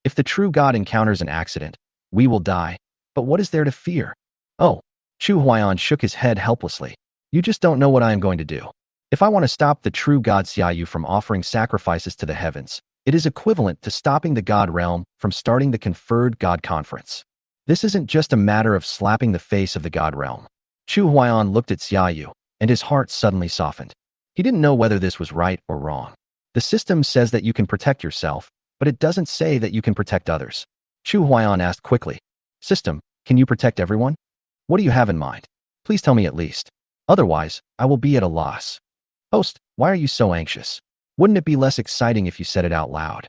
If the true god encounters an accident, we will die. But what is there to fear? Oh, Chu Huaiyan shook his head helplessly. You just don't know what I am going to do. If I want to stop the true god Xia Yu from offering sacrifices to the heavens, it is equivalent to stopping the god realm from starting the conferred god conference. This isn't just a matter of slapping the face of the god realm. Chu Huaiyan looked at Xia Yu, and his heart suddenly softened. He didn't know whether this was right or wrong. The system says that you can protect yourself, but it doesn't say that you can protect others. Chu Huaiyan asked quickly, System, can you protect everyone? What do you have in mind? Please tell me at least. Otherwise, I will be at a loss. Host, why are you so anxious? Wouldn't it be less exciting if you said it out loud?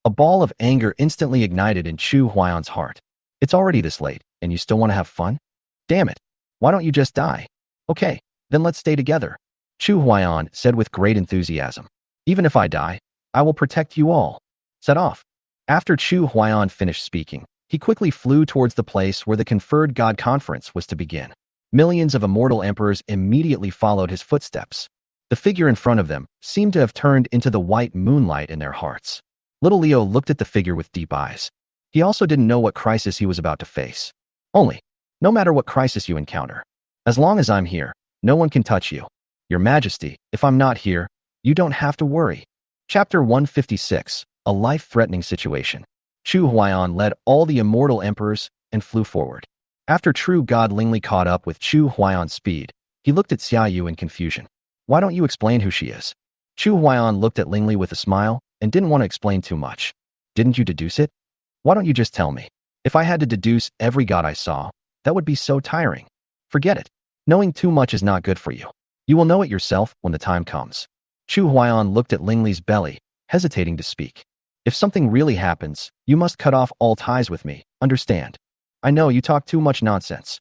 A ball of anger instantly ignited in Chu Huaiyan's heart. It's already this late, and you still want to have fun? Damn it. Why don't you just die? Okay, then let's stay together. Chu Huaiyan said with great enthusiasm. Even if I die, I will protect you all. Set off. After Chu Huaiyan finished speaking, he quickly flew towards the place where the conferred god conference was to begin. Millions of immortal emperors immediately followed his footsteps. The figure in front of them seemed to have turned into the white moonlight in their hearts. Little Leo looked at the figure with deep eyes. He also didn't know what crisis he was about to face. Only, no matter what crisis you encounter, as long as I'm here, no one can touch you. Your Majesty, if I'm not here, you don't have to worry. Chapter 156, A Life-Threatening Situation. Chu Huaiyan led all the immortal emperors and flew forward. After true god Lingli caught up with Chu Huaiyan's speed, he looked at Xia Yu in confusion. Why don't you explain who she is? Chu Huaiyan looked at Lingli with a smile and didn't want to explain too much. Didn't you deduce it? Why don't you just tell me? If I had to deduce every god I saw, that would be so tiring. Forget it. Knowing too much is not good for you. You will know it yourself when the time comes. Chu Huaiyan looked at Lingli's belly, hesitating to speak. If something really happens, you must cut off all ties with me, understand? I know you talk too much nonsense.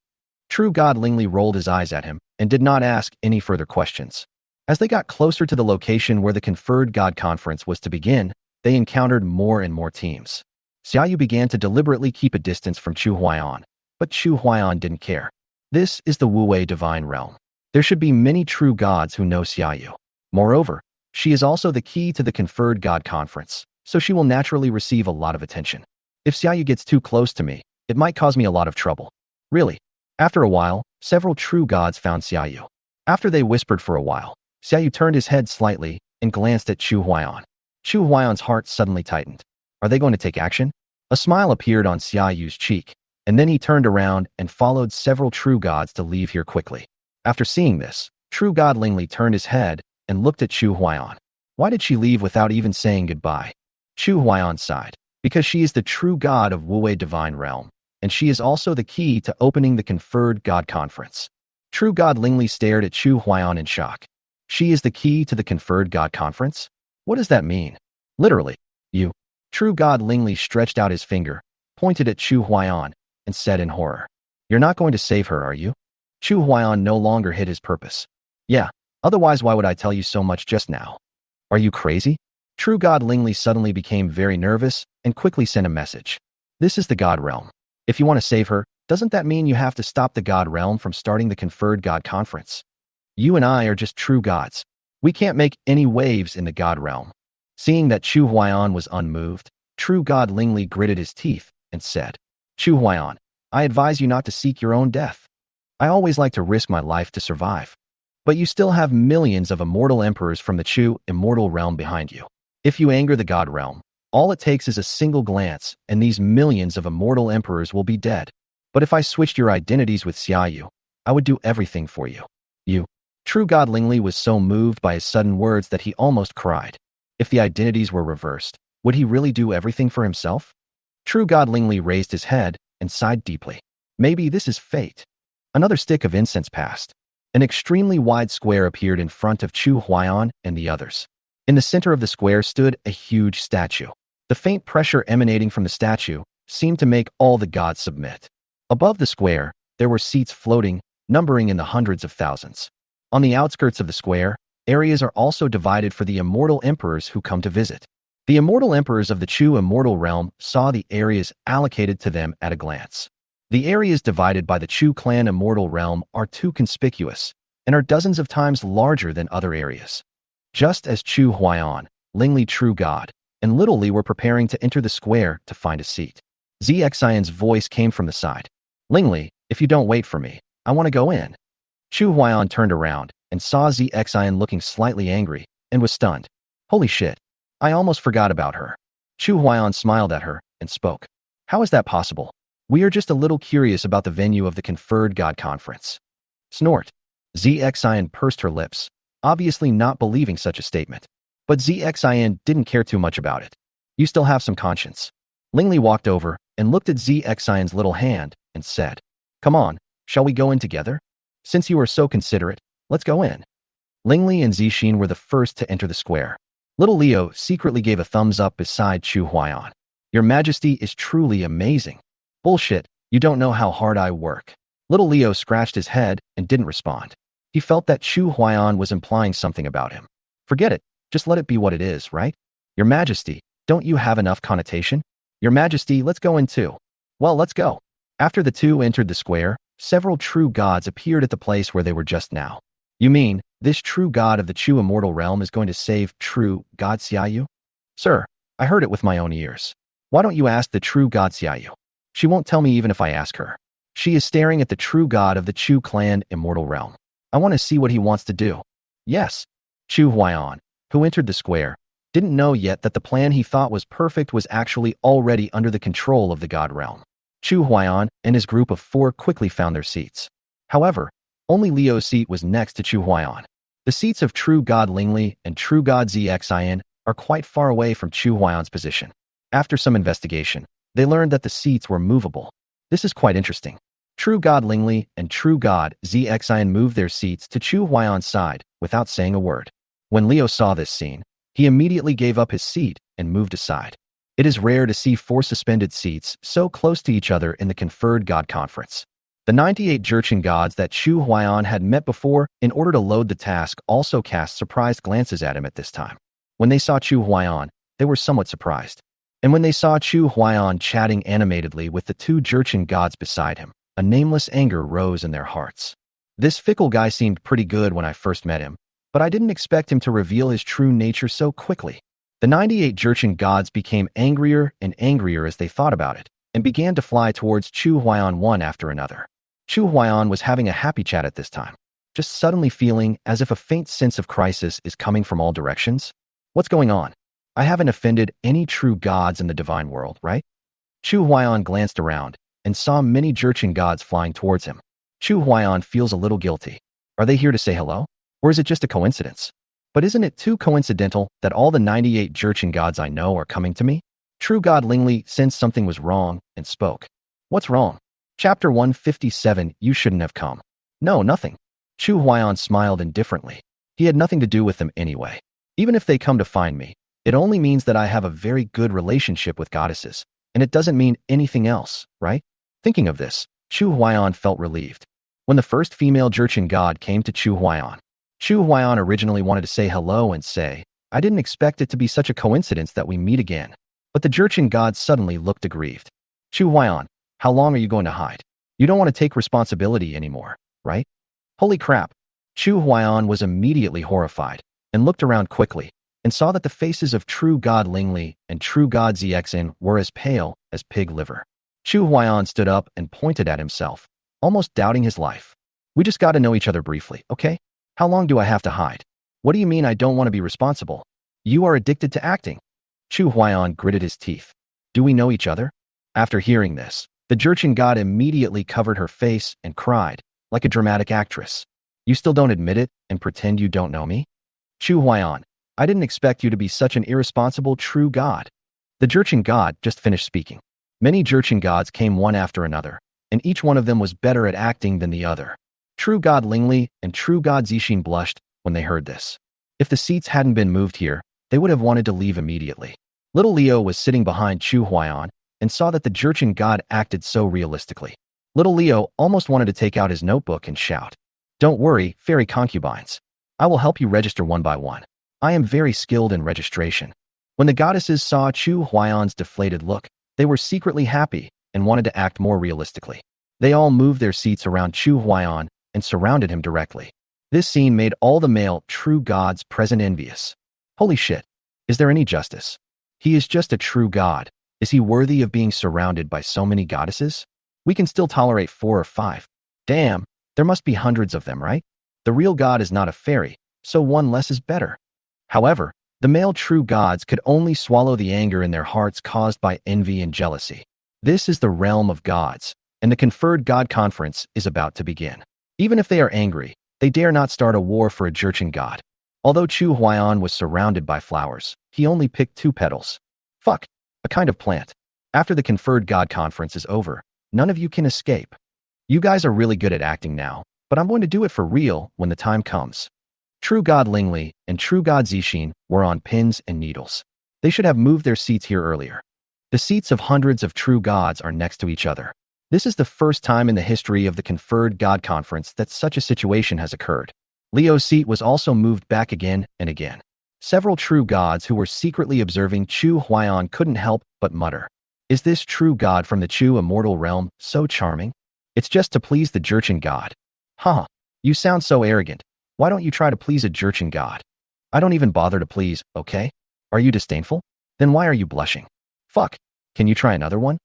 True God Lingli rolled his eyes at him, and did not ask any further questions. As they got closer to the location where the conferred God conference was to begin, they encountered more and more teams. Xiaoyu began to deliberately keep a distance from Chu Huaiyan, but Chu Huaiyan didn't care. This is the Wu-Wei divine realm. There should be many true gods who know Xiaoyu. Moreover, she is also the key to the conferred God conference, so she will naturally receive a lot of attention. If Xiaoyu gets too close to me, it might cause me a lot of trouble. Really. After a while, several true gods found Xiaoyu. After they whispered for a while, Xiaoyu turned his head slightly and glanced at Chu Huaiyan. Chu Huaiyan's heart suddenly tightened. Are they going to take action? A smile appeared on Xiaoyu's cheek, and then he turned around and followed several true gods to leave here quickly. After seeing this, true god Lingli turned his head and looked at Chu Huaiyan. Why did she leave without even saying goodbye? Chu Huaiyan sighed. Because she is the true god of Wu-Wei divine realm, and she is also the key to opening the conferred God conference. True god Lingli stared at Chu Huaiyan in shock. She is the key to the conferred God conference? What does that mean? Literally, you. True god Lingli stretched out his finger, pointed at Chu Huaiyan, and said in horror, "You're not going to save her, are you?" Chu Huaiyan no longer hid his purpose. "Yeah, otherwise why would I tell you so much just now? Are you crazy?" True god Lingli suddenly became very nervous and quickly sent a message. "This is the God realm. If you want to save her, doesn't that mean you have to stop the God realm from starting the conferred God conference? You and I are just true gods. We can't make any waves in the God realm." Seeing that Chu Huaiyan was unmoved, true god Lingli gritted his teeth and said, "Chu Huaiyan, I advise you not to seek your own death. I always like to risk my life to survive. But you still have millions of immortal emperors from the Chu immortal realm behind you. If you anger the God realm, all it takes is a single glance, and these millions of immortal emperors will be dead. But if I switched your identities with Xiaoyu, I would do everything for you." You. True god Lingli was so moved by his sudden words that he almost cried. If the identities were reversed, would he really do everything for himself? True god Lingli raised his head and sighed deeply. Maybe this is fate. Another stick of incense passed. An extremely wide square appeared in front of Chu Huaiyan and the others. In the center of the square stood a huge statue. The faint pressure emanating from the statue seemed to make all the gods submit. Above the square, there were seats floating, numbering in the hundreds of thousands. On the outskirts of the square, areas are also divided for the immortal emperors who come to visit. The immortal emperors of the Chu immortal realm saw the areas allocated to them at a glance. The areas divided by the Chu clan immortal realm are too conspicuous and are dozens of times larger than other areas. Just as Chu Huaiyan, Lingli True God, and Little Li were preparing to enter the square to find a seat, Zxian's voice came from the side. "Lingli, if you don't wait for me, I want to go in." Chu Huaiyan turned around and saw Zxian looking slightly angry and was stunned. "Holy shit, I almost forgot about her." Chu Huaiyan smiled at her and spoke. "How is that possible? We are just a little curious about the venue of the conferred God conference." Snort. Zxian pursed her lips, obviously not believing such a statement. But Zxian didn't care too much about it. "You still have some conscience." Lingli walked over and looked at Zxian's little hand and said, "Come on, shall we go in together? Since you are so considerate, let's go in." Lingli and Zixin were the first to enter the square. Little Leo secretly gave a thumbs up beside Chu Huaiyan. "Your Majesty is truly amazing." "Bullshit, you don't know how hard I work." Little Leo scratched his head and didn't respond. He felt that Chu Huaiyan was implying something about him. "Forget it, just let it be what it is, right? Your Majesty, don't you have enough connotation? Your Majesty, let's go in too." "Well, let's go." After the two entered the square, several true gods appeared at the place where they were just now. "You mean, this true god of the Chu immortal realm is going to save true god Xiaoyu?" "Sir, I heard it with my own ears. Why don't you ask the true god Xiaoyu? She won't tell me even if I ask her. She is staring at the true god of the Chu clan immortal realm. I want to see what he wants to do." "Yes." Chu Huaiyan, who entered the square, didn't know yet that the plan he thought was perfect was actually already under the control of the God realm. Chu Huaiyan and his group of 4 quickly found their seats. However, only Leo's seat was next to Chu Huaiyan. The seats of True God Lingli and True God Zxian are quite far away from Chu Huaiyan's position. After some investigation, they learned that the seats were movable. This is quite interesting. True God Lingli and True God Zxian moved their seats to Chu Huaiyan's side without saying a word. When Leo saw this scene, he immediately gave up his seat and moved aside. It is rare to see 4 suspended seats so close to each other in the conferred God conference. The 98 Jurchen gods that Chu Huaiyan had met before in order to load the task also cast surprised glances at him at this time. When they saw Chu Huaiyan, they were somewhat surprised. And when they saw Chu Huaiyan chatting animatedly with the 2 Jurchen gods beside him, a nameless anger rose in their hearts. This fickle guy seemed pretty good when I first met him, but I didn't expect him to reveal his true nature so quickly. The 98 Jurchen gods became angrier and angrier as they thought about it, and began to fly towards Chu Huaiyan one after another. Chu Huaiyan was having a happy chat at this time, just suddenly feeling as if a faint sense of crisis is coming from all directions. What's going on? I haven't offended any true gods in the divine world, right? Chu Huaiyan glanced around and saw many Jurchen gods flying towards him. Chu Huaiyan feels a little guilty. Are they here to say hello? Or is it just a coincidence? But isn't it too coincidental that all the 98 Jurchen gods I know are coming to me? True God Lingli sensed something was wrong and spoke. What's wrong? Chapter 157, You shouldn't have come. No, nothing. Chu Huaiyan smiled indifferently. He had nothing to do with them anyway. Even if they come to find me, it only means that I have a very good relationship with goddesses, and it doesn't mean anything else, right? Thinking of this, Chu Huaiyan felt relieved. When the first female Jurchen god came to Chu Huaiyan originally wanted to say hello and say, I didn't expect it to be such a coincidence that we meet again. But the Jurchen god suddenly looked aggrieved. Chu Huaiyan, how long are you going to hide? You don't want to take responsibility anymore, right? Holy crap. Chu Huaiyan was immediately horrified and looked around quickly and saw that the faces of true God Lingli and true God Zexin were as pale as pig liver. Chu Huaiyan stood up and pointed at himself, almost doubting his life. We just got to know each other briefly, okay? How long do I have to hide? What do you mean I don't want to be responsible? You are addicted to acting. Chu Huaiyan gritted his teeth. Do we know each other? After hearing this, the Jurchen god immediately covered her face and cried, like a dramatic actress. You still don't admit it and pretend you don't know me? Chu Huaiyan, I didn't expect you to be such an irresponsible true god. The Jurchen god just finished speaking. Many Jurchen gods came one after another, and each one of them was better at acting than the other. True God Lingli and True God Zixin blushed when they heard this. If the seats hadn't been moved here, they would have wanted to leave immediately. Little Leo was sitting behind Chu Huaiyan and saw that the Jurchen god acted so realistically. Little Leo almost wanted to take out his notebook and shout, Don't worry, fairy concubines. I will help you register one by one. I am very skilled in registration. When the goddesses saw Chu Huaiyan's deflated look, they were secretly happy and wanted to act more realistically. They all moved their seats around Chu Huaiyan and surrounded him directly. This scene made all the male true gods present envious. Holy shit. Is there any justice? He is just a true god. Is he worthy of being surrounded by so many goddesses? We can still tolerate 4 or 5. Damn, there must be hundreds of them, right? The real god is not a fairy, so one less is better. However, the male true gods could only swallow the anger in their hearts caused by envy and jealousy. This is the realm of gods, and the conferred god conference is about to begin. Even if they are angry, they dare not start a war for a Jurchen god. Although Chu Huaiyan was surrounded by flowers, he only picked 2 petals. Fuck, a kind of plant. After the conferred god conference is over, none of you can escape. You guys are really good at acting now, but I'm going to do it for real when the time comes. True God Lingli and True God Zixin were on pins and needles. They should have moved their seats here earlier. The seats of hundreds of true gods are next to each other. This is the first time in the history of the conferred god conference that such a situation has occurred. Leo's seat was also moved back again and again. Several true gods who were secretly observing Chu Huaiyan couldn't help but mutter. Is this true god from the Chu immortal realm so charming? It's just to please the Jurchen god. Haha, you sound so arrogant. Why don't you try to please a Jurchen god? I don't even bother to please, okay? Are you disdainful? Then why are you blushing? Fuck, can you try another one?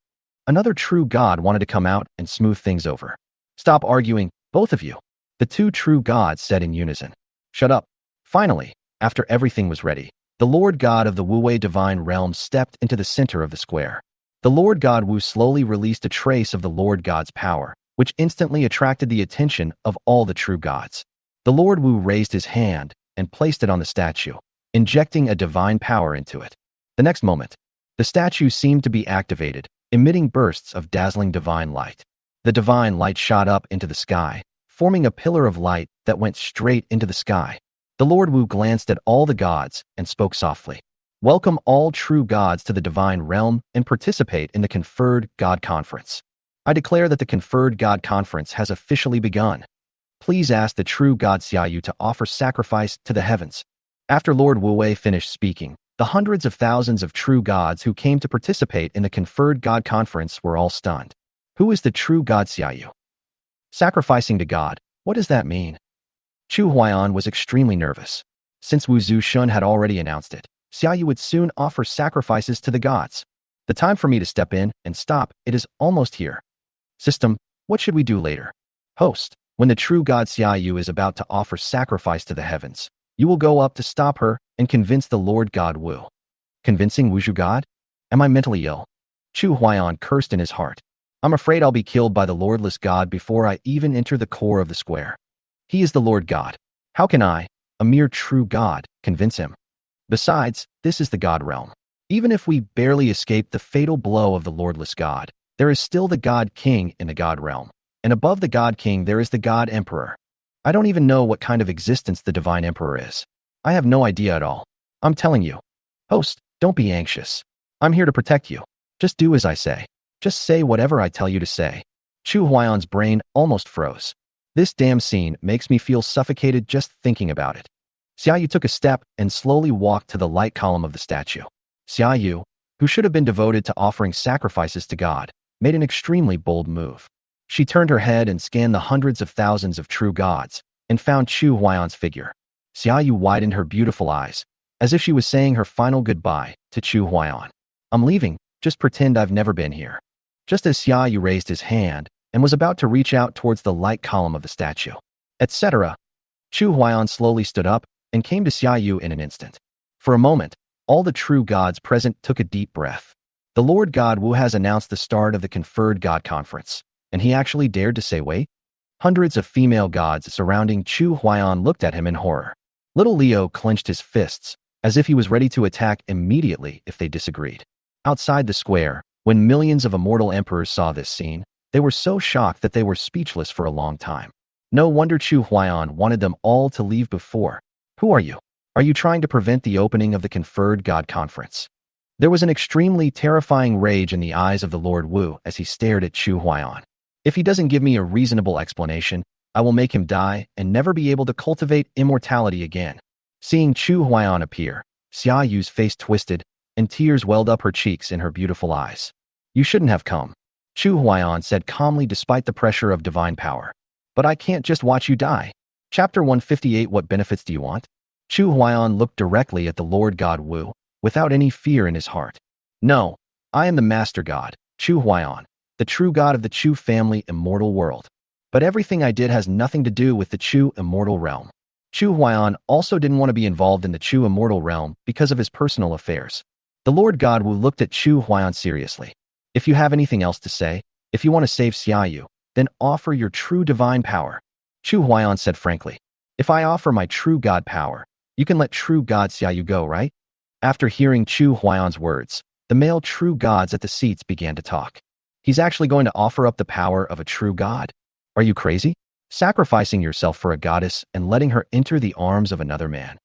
Another true god wanted to come out and smooth things over. Stop arguing, both of you. The 2 true gods said in unison. Shut up. Finally, after everything was ready, the Lord God of the Wu-Wei divine realm stepped into the center of the square. The Lord God Wu slowly released a trace of the Lord God's power, which instantly attracted the attention of all the true gods. The Lord Wu raised his hand and placed it on the statue, injecting a divine power into it. The next moment, the statue seemed to be activated, emitting bursts of dazzling divine light. The divine light shot up into the sky, forming a pillar of light that went straight into the sky. The Lord Wu glanced at all the gods and spoke softly. Welcome all true gods to the divine realm and participate in the conferred God conference. I declare that the conferred God conference has officially begun. Please ask the true God Xiaoyu to offer sacrifice to the heavens. After Lord Wu finished speaking, the hundreds of thousands of true gods who came to participate in the conferred God conference were all stunned. Who is the true God Xiaoyu? Sacrificing to God, what does that mean? Chu Huaiyan was extremely nervous. Since Wu Zushun had already announced it, Xiaoyu would soon offer sacrifices to the gods. The time for me to step in and stop it is almost here. System, what should we do later? Host, when the true God Xiaoyu is about to offer sacrifice to the heavens, you will go up to stop her and convince the Lord God Wu. Convincing Wuzhu God? Am I mentally ill? Chu Huaiyan cursed in his heart. I'm afraid I'll be killed by the Lordless God before I even enter the core of the square. He is the Lord God. How can I, a mere true God, convince him? Besides, this is the God realm. Even if we barely escape the fatal blow of the Lordless God, there is still the God King in the God realm, and above the God King there is the God Emperor. I don't even know what kind of existence the Divine Emperor is. I have no idea at all. I'm telling you. Host, don't be anxious. I'm here to protect you. Just do as I say. Just say whatever I tell you to say. Chu Huaiyan's brain almost froze. This damn scene makes me feel suffocated just thinking about it. Xiaoyu took a step and slowly walked to the light column of the statue. Xiaoyu, who should have been devoted to offering sacrifices to God, made an extremely bold move. She turned her head and scanned the hundreds of thousands of true gods and found Chu Huaiyan's figure. Xiaoyu widened her beautiful eyes, as if she was saying her final goodbye to Chu Huaiyan. I'm leaving, just pretend I've never been here. Just as Xiaoyu raised his hand and was about to reach out towards the light column of the statue, etc., Chu Huaiyan slowly stood up and came to Xiaoyu in an instant. For a moment, all the true gods present took a deep breath. The Lord God Wu has announced the start of the conferred God conference, and he actually dared to say wait? Hundreds of female gods surrounding Chu Huaiyan looked at him in horror. Little Leo clenched his fists, as if he was ready to attack immediately if they disagreed. Outside the square, when millions of immortal emperors saw this scene, they were so shocked that they were speechless for a long time. No wonder Chu Huaiyan wanted them all to leave before. Who are you? Are you trying to prevent the opening of the conferred God conference? There was an extremely terrifying rage in the eyes of the Lord Wu as he stared at Chu Huaiyan. If he doesn't give me a reasonable explanation, I will make him die and never be able to cultivate immortality again. Seeing Chu Huaiyan appear, Xiaoyu's face twisted, and tears welled up her cheeks in her beautiful eyes. You shouldn't have come, Chu Huaiyan said calmly despite the pressure of divine power. But I can't just watch you die. Chapter 158. What benefits do you want? Chu Huaiyan looked directly at the Lord God Wu, without any fear in his heart. No, I am the Master God, Chu Huaiyan, the true God of the Chu family immortal world. But everything I did has nothing to do with the Chu immortal realm. Chu Huaiyan also didn't want to be involved in the Chu immortal realm because of his personal affairs. The Lord God Wu looked at Chu Huaiyan seriously. If you have anything else to say, if you want to save Xiaoyu, then offer your true divine power. Chu Huaiyan said frankly. If I offer my true God power, you can let true God Xiaoyu go, right? After hearing Chu Huaiyan's words, the male true gods at the seats began to talk. He's actually going to offer up the power of a true God. Are you crazy? Sacrificing yourself for a goddess and letting her enter the arms of another man.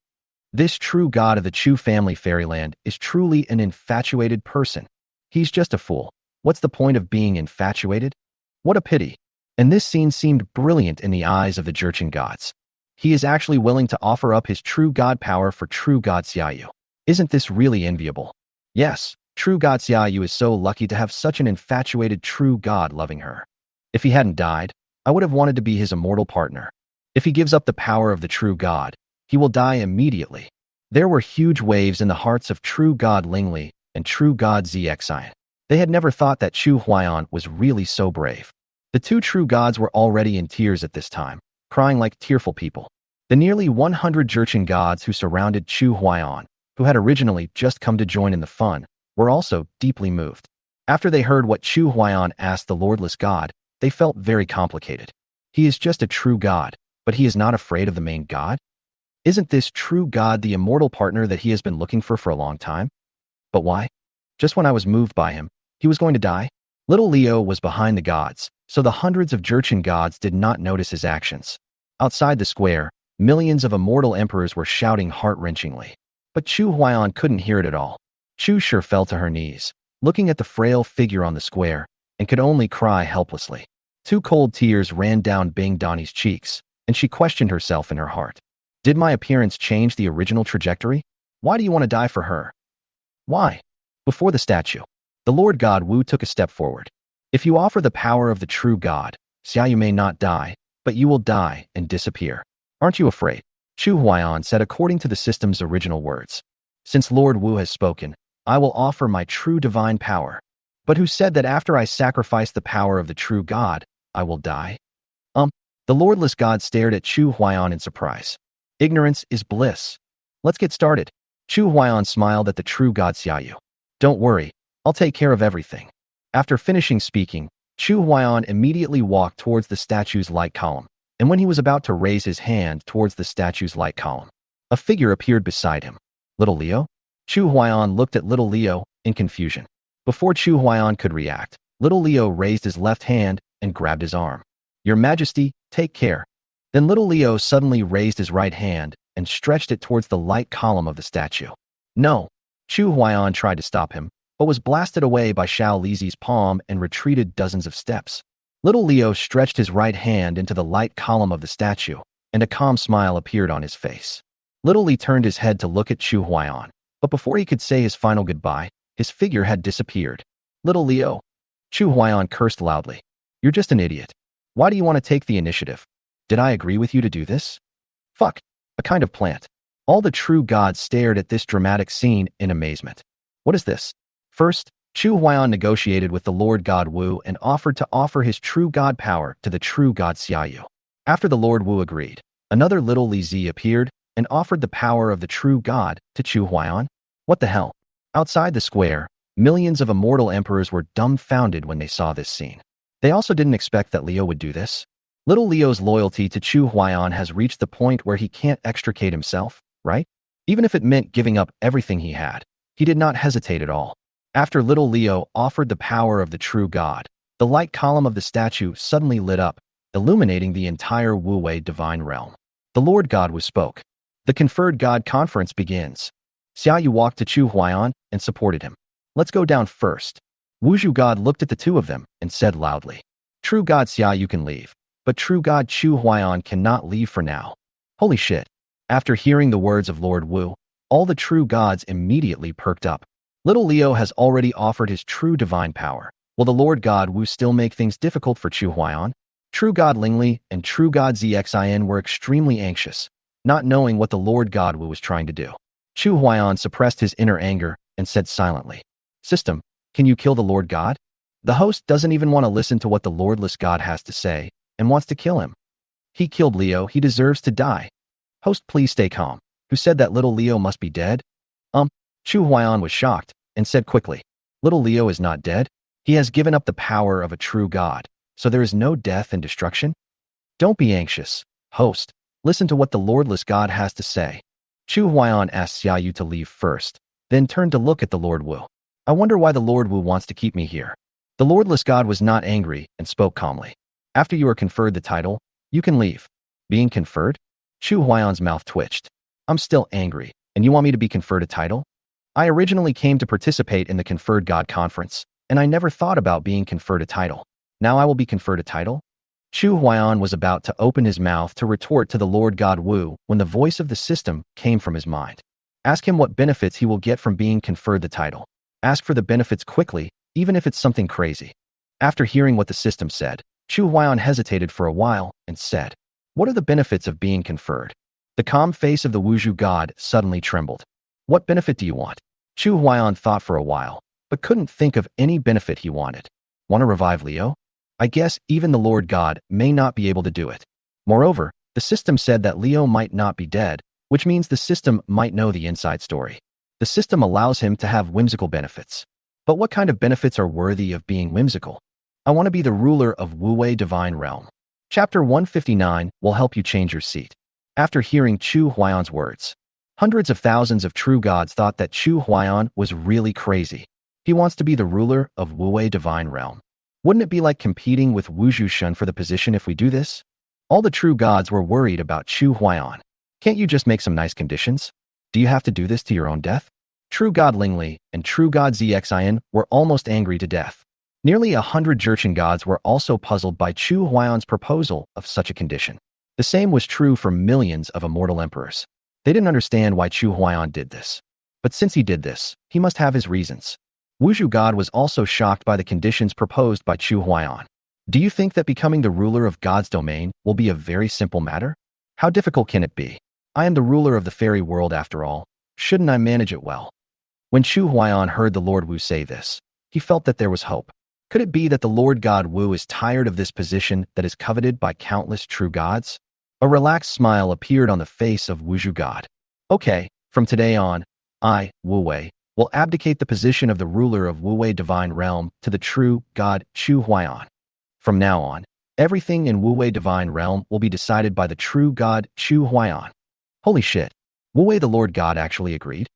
This true God of the Chu family fairyland is truly an infatuated person. He's just a fool. What's the point of being infatuated? What a pity. And this scene seemed brilliant in the eyes of the Jurchen gods. He is actually willing to offer up his true God power for true God Xiaoyu. Isn't this really enviable? Yes, true God Xiaoyu is so lucky to have such an infatuated true God loving her. If he hadn't died, I would have wanted to be his immortal partner. If he gives up the power of the true God, he will die immediately. There were huge waves in the hearts of true God Lingli and true God Zxian. They had never thought that Chu Huaiyan was really so brave. The two true gods were already in tears at this time, crying like tearful people. The nearly 100 Jurchen gods who surrounded Chu Huaiyan, who had originally just come to join in the fun, were also deeply moved. After they heard what Chu Huaiyan asked the Lordless God, they felt very complicated. He is just a true God, but he is not afraid of the main God? Isn't this true God the immortal partner that he has been looking for a long time? But why? Just when I was moved by him, he was going to die? Little Leo was behind the gods, so the hundreds of Jurchen gods did not notice his actions. Outside the square, millions of immortal emperors were shouting heart-wrenchingly. But Chu Huaiyan couldn't hear it at all. Chu sure fell to her knees. Looking at the frail figure on the square, and could only cry helplessly. Two cold tears ran down Bing Donnie's cheeks, and she questioned herself in her heart. Did my appearance change the original trajectory? Why do you want to die for her? Why? Before the statue, the Lord God Wu took a step forward. If you offer the power of the true God, Xiaoyu may not die, but you will die and disappear. Aren't you afraid? Chu Huaiyan said according to the system's original words. Since Lord Wu has spoken, I will offer my true divine power. But who said that after I sacrifice the power of the true God, I will die? The Lordless God stared at Chu Huaiyan in surprise. Ignorance is bliss. Let's get started. Chu Huaiyan smiled at the true God Xiaoyu. Don't worry, I'll take care of everything. After finishing speaking, Chu Huaiyan immediately walked towards the statue's light column, and when he was about to raise his hand towards the statue's light column, a figure appeared beside him. Little Leo? Chu Huaiyan looked at Little Leo in confusion. Before Chu Huaiyan could react, Little Leo raised his left hand and grabbed his arm. Your Majesty, take care. Then Little Leo suddenly raised his right hand and stretched it towards the light column of the statue. No! Chu Huaiyan tried to stop him, but was blasted away by Xiao Lizi's palm and retreated dozens of steps. Little Leo stretched his right hand into the light column of the statue, and a calm smile appeared on his face. Little Li turned his head to look at Chu Huaiyan, but before he could say his final goodbye, his figure had disappeared. Little Leo! Chu Huaiyan cursed loudly. You're just an idiot. Why do you want to take the initiative? Did I agree with you to do this? Fuck. A kind of plant. All the true gods stared at this dramatic scene in amazement. What is this? First, Chu Huaiyan negotiated with the Lord God Wu and offered to offer his true god power to the true god Xiaoyu. After the Lord Wu agreed, another Little Li Zi appeared and offered the power of the true god to Chu Huaiyan. What the hell? Outside the square, millions of immortal emperors were dumbfounded when they saw this scene. They also didn't expect that Leo would do this. Little Leo's loyalty to Chu Huaiyan has reached the point where he can't extricate himself, right? Even if it meant giving up everything he had, he did not hesitate at all. After Little Leo offered the power of the true God, the light column of the statue suddenly lit up, illuminating the entire Wu-Wei divine realm. The Lord God Wu spoke. The conferred God conference begins. Xiaoyu walked to Chu Huaiyan and supported him. Let's go down first. Wuzhu God looked at the two of them and said loudly. True God Xiaoyu can leave, but true God Chu Huaiyan cannot leave for now. Holy shit. After hearing the words of Lord Wu, all the true gods immediately perked up. Little Leo has already offered his true divine power. Will the Lord God Wu still make things difficult for Chu Huaiyan? True God Lingli and True God Zxin were extremely anxious, not knowing what the Lord God Wu was trying to do. Chu Huaiyan suppressed his inner anger and said silently, System, can you kill the Lord God? The host doesn't even want to listen to what the Lordless God has to say and wants to kill him. He killed Leo, he deserves to die. Host, please stay calm. Who said that little Leo must be dead? Chu Huaiyan was shocked and said quickly, Little Leo is not dead. He has given up the power of a true God, so there is no death and destruction? Don't be anxious, host. Listen to what the Lordless God has to say. Chu Huaiyan asked Xiaoyu to leave first, then turned to look at the Lord Wu. I wonder why the Lord Wu wants to keep me here. The Lordless God was not angry and spoke calmly. After you are conferred the title, you can leave. Being conferred? Chu Huaiyan's mouth twitched. I'm still angry, and you want me to be conferred a title? I originally came to participate in the Conferred God Conference, and I never thought about being conferred a title. Now I will be conferred a title? Chu Huaiyan was about to open his mouth to retort to the Lord God Wu when the voice of the system came from his mind. Ask him what benefits he will get from being conferred the title. Ask for the benefits quickly, even if it's something crazy. After hearing what the system said, Chu Huaiyan hesitated for a while and said, What are the benefits of being conferred? The calm face of the Wuzhu God suddenly trembled. What benefit do you want? Chu Huaiyan thought for a while, but couldn't think of any benefit he wanted. Want to revive Leo? I guess even the Lord God may not be able to do it. Moreover, the system said that Leo might not be dead, which means the system might know the inside story. The system allows him to have whimsical benefits. But what kind of benefits are worthy of being whimsical? I want to be the ruler of Wu-Wei Divine Realm. Chapter 159 will help you change your seat. After hearing Chu Huaiyan's words, hundreds of thousands of true gods thought that Chu Huaiyan was really crazy. He wants to be the ruler of Wu-Wei Divine Realm. Wouldn't it be like competing with Wu Zhushun for the position if we do this? All the true gods were worried about Chu Huaiyan. Can't you just make some nice conditions? Do you have to do this to your own death? True God Lingli and True God Zxin were almost angry to death. Nearly 100 Jurchen gods were also puzzled by Chu Huayan's proposal of such a condition. The same was true for millions of immortal emperors. They didn't understand why Chu Huayan did this. But since he did this, he must have his reasons. Wuzhu God was also shocked by the conditions proposed by Chu Huayan. Do you think that becoming the ruler of God's domain will be a very simple matter? How difficult can it be? I am the ruler of the fairy world after all. Shouldn't I manage it well? When Chu Huayan heard the Lord Wu say this, he felt that there was hope. Could it be that the Lord God Wu is tired of this position that is coveted by countless true gods? A relaxed smile appeared on the face of Wuzhu God. Okay, from today on, I, Wu Wei, will abdicate the position of the ruler of Wu Wei Divine Realm to the true God Chu Huayan. From now on, everything in Wu Wei Divine Realm will be decided by the true God Chu Huayan. Holy shit, Wu Wei the Lord God actually agreed?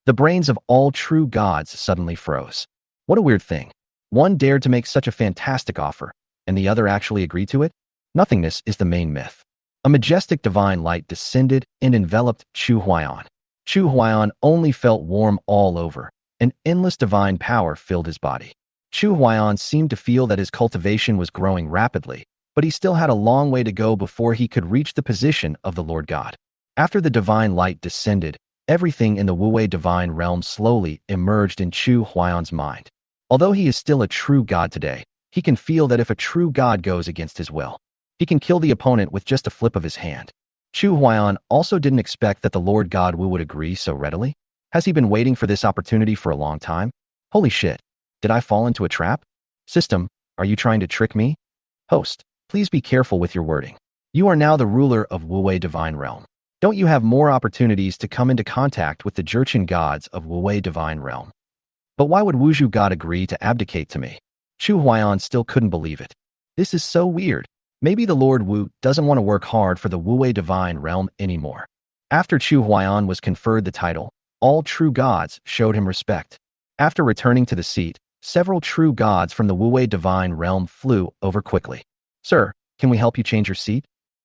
The brains of all true gods suddenly froze. What a weird thing. One dared to make such a fantastic offer, and the other actually agreed to it? Nothingness is the main myth. A majestic divine light descended and enveloped Chu Huayan. Chu Huayan only felt warm all over. An endless divine power filled his body. Chu Huayan seemed to feel that his cultivation was growing rapidly, but he still had a long way to go before he could reach the position of the Lord God. After the divine light descended, everything in the Wu Wei Divine Realm slowly emerged in Chu Huayan's mind. Although he is still a true god today, he can feel that if a true god goes against his will, he can kill the opponent with just a flip of his hand. Chu Huayan also didn't expect that the Lord God Wu would agree so readily. Has he been waiting for this opportunity for a long time? Holy shit. Did I fall into a trap? System, are you trying to trick me? Host, please be careful with your wording. You are now the ruler of Wu Wei Divine Realm. Don't you have more opportunities to come into contact with the Jurchen gods of Wu Wei Divine Realm? But why would Wuzhu God agree to abdicate to me? Chu Huayan still couldn't believe it. This is so weird. Maybe the Lord Wu doesn't want to work hard for the Wu Wei Divine Realm anymore. After Chu Huayan was conferred the title, all true gods showed him respect. After returning to the seat, several true gods from the Wu Wei Divine Realm flew over quickly. Sir, can we help you change your seat?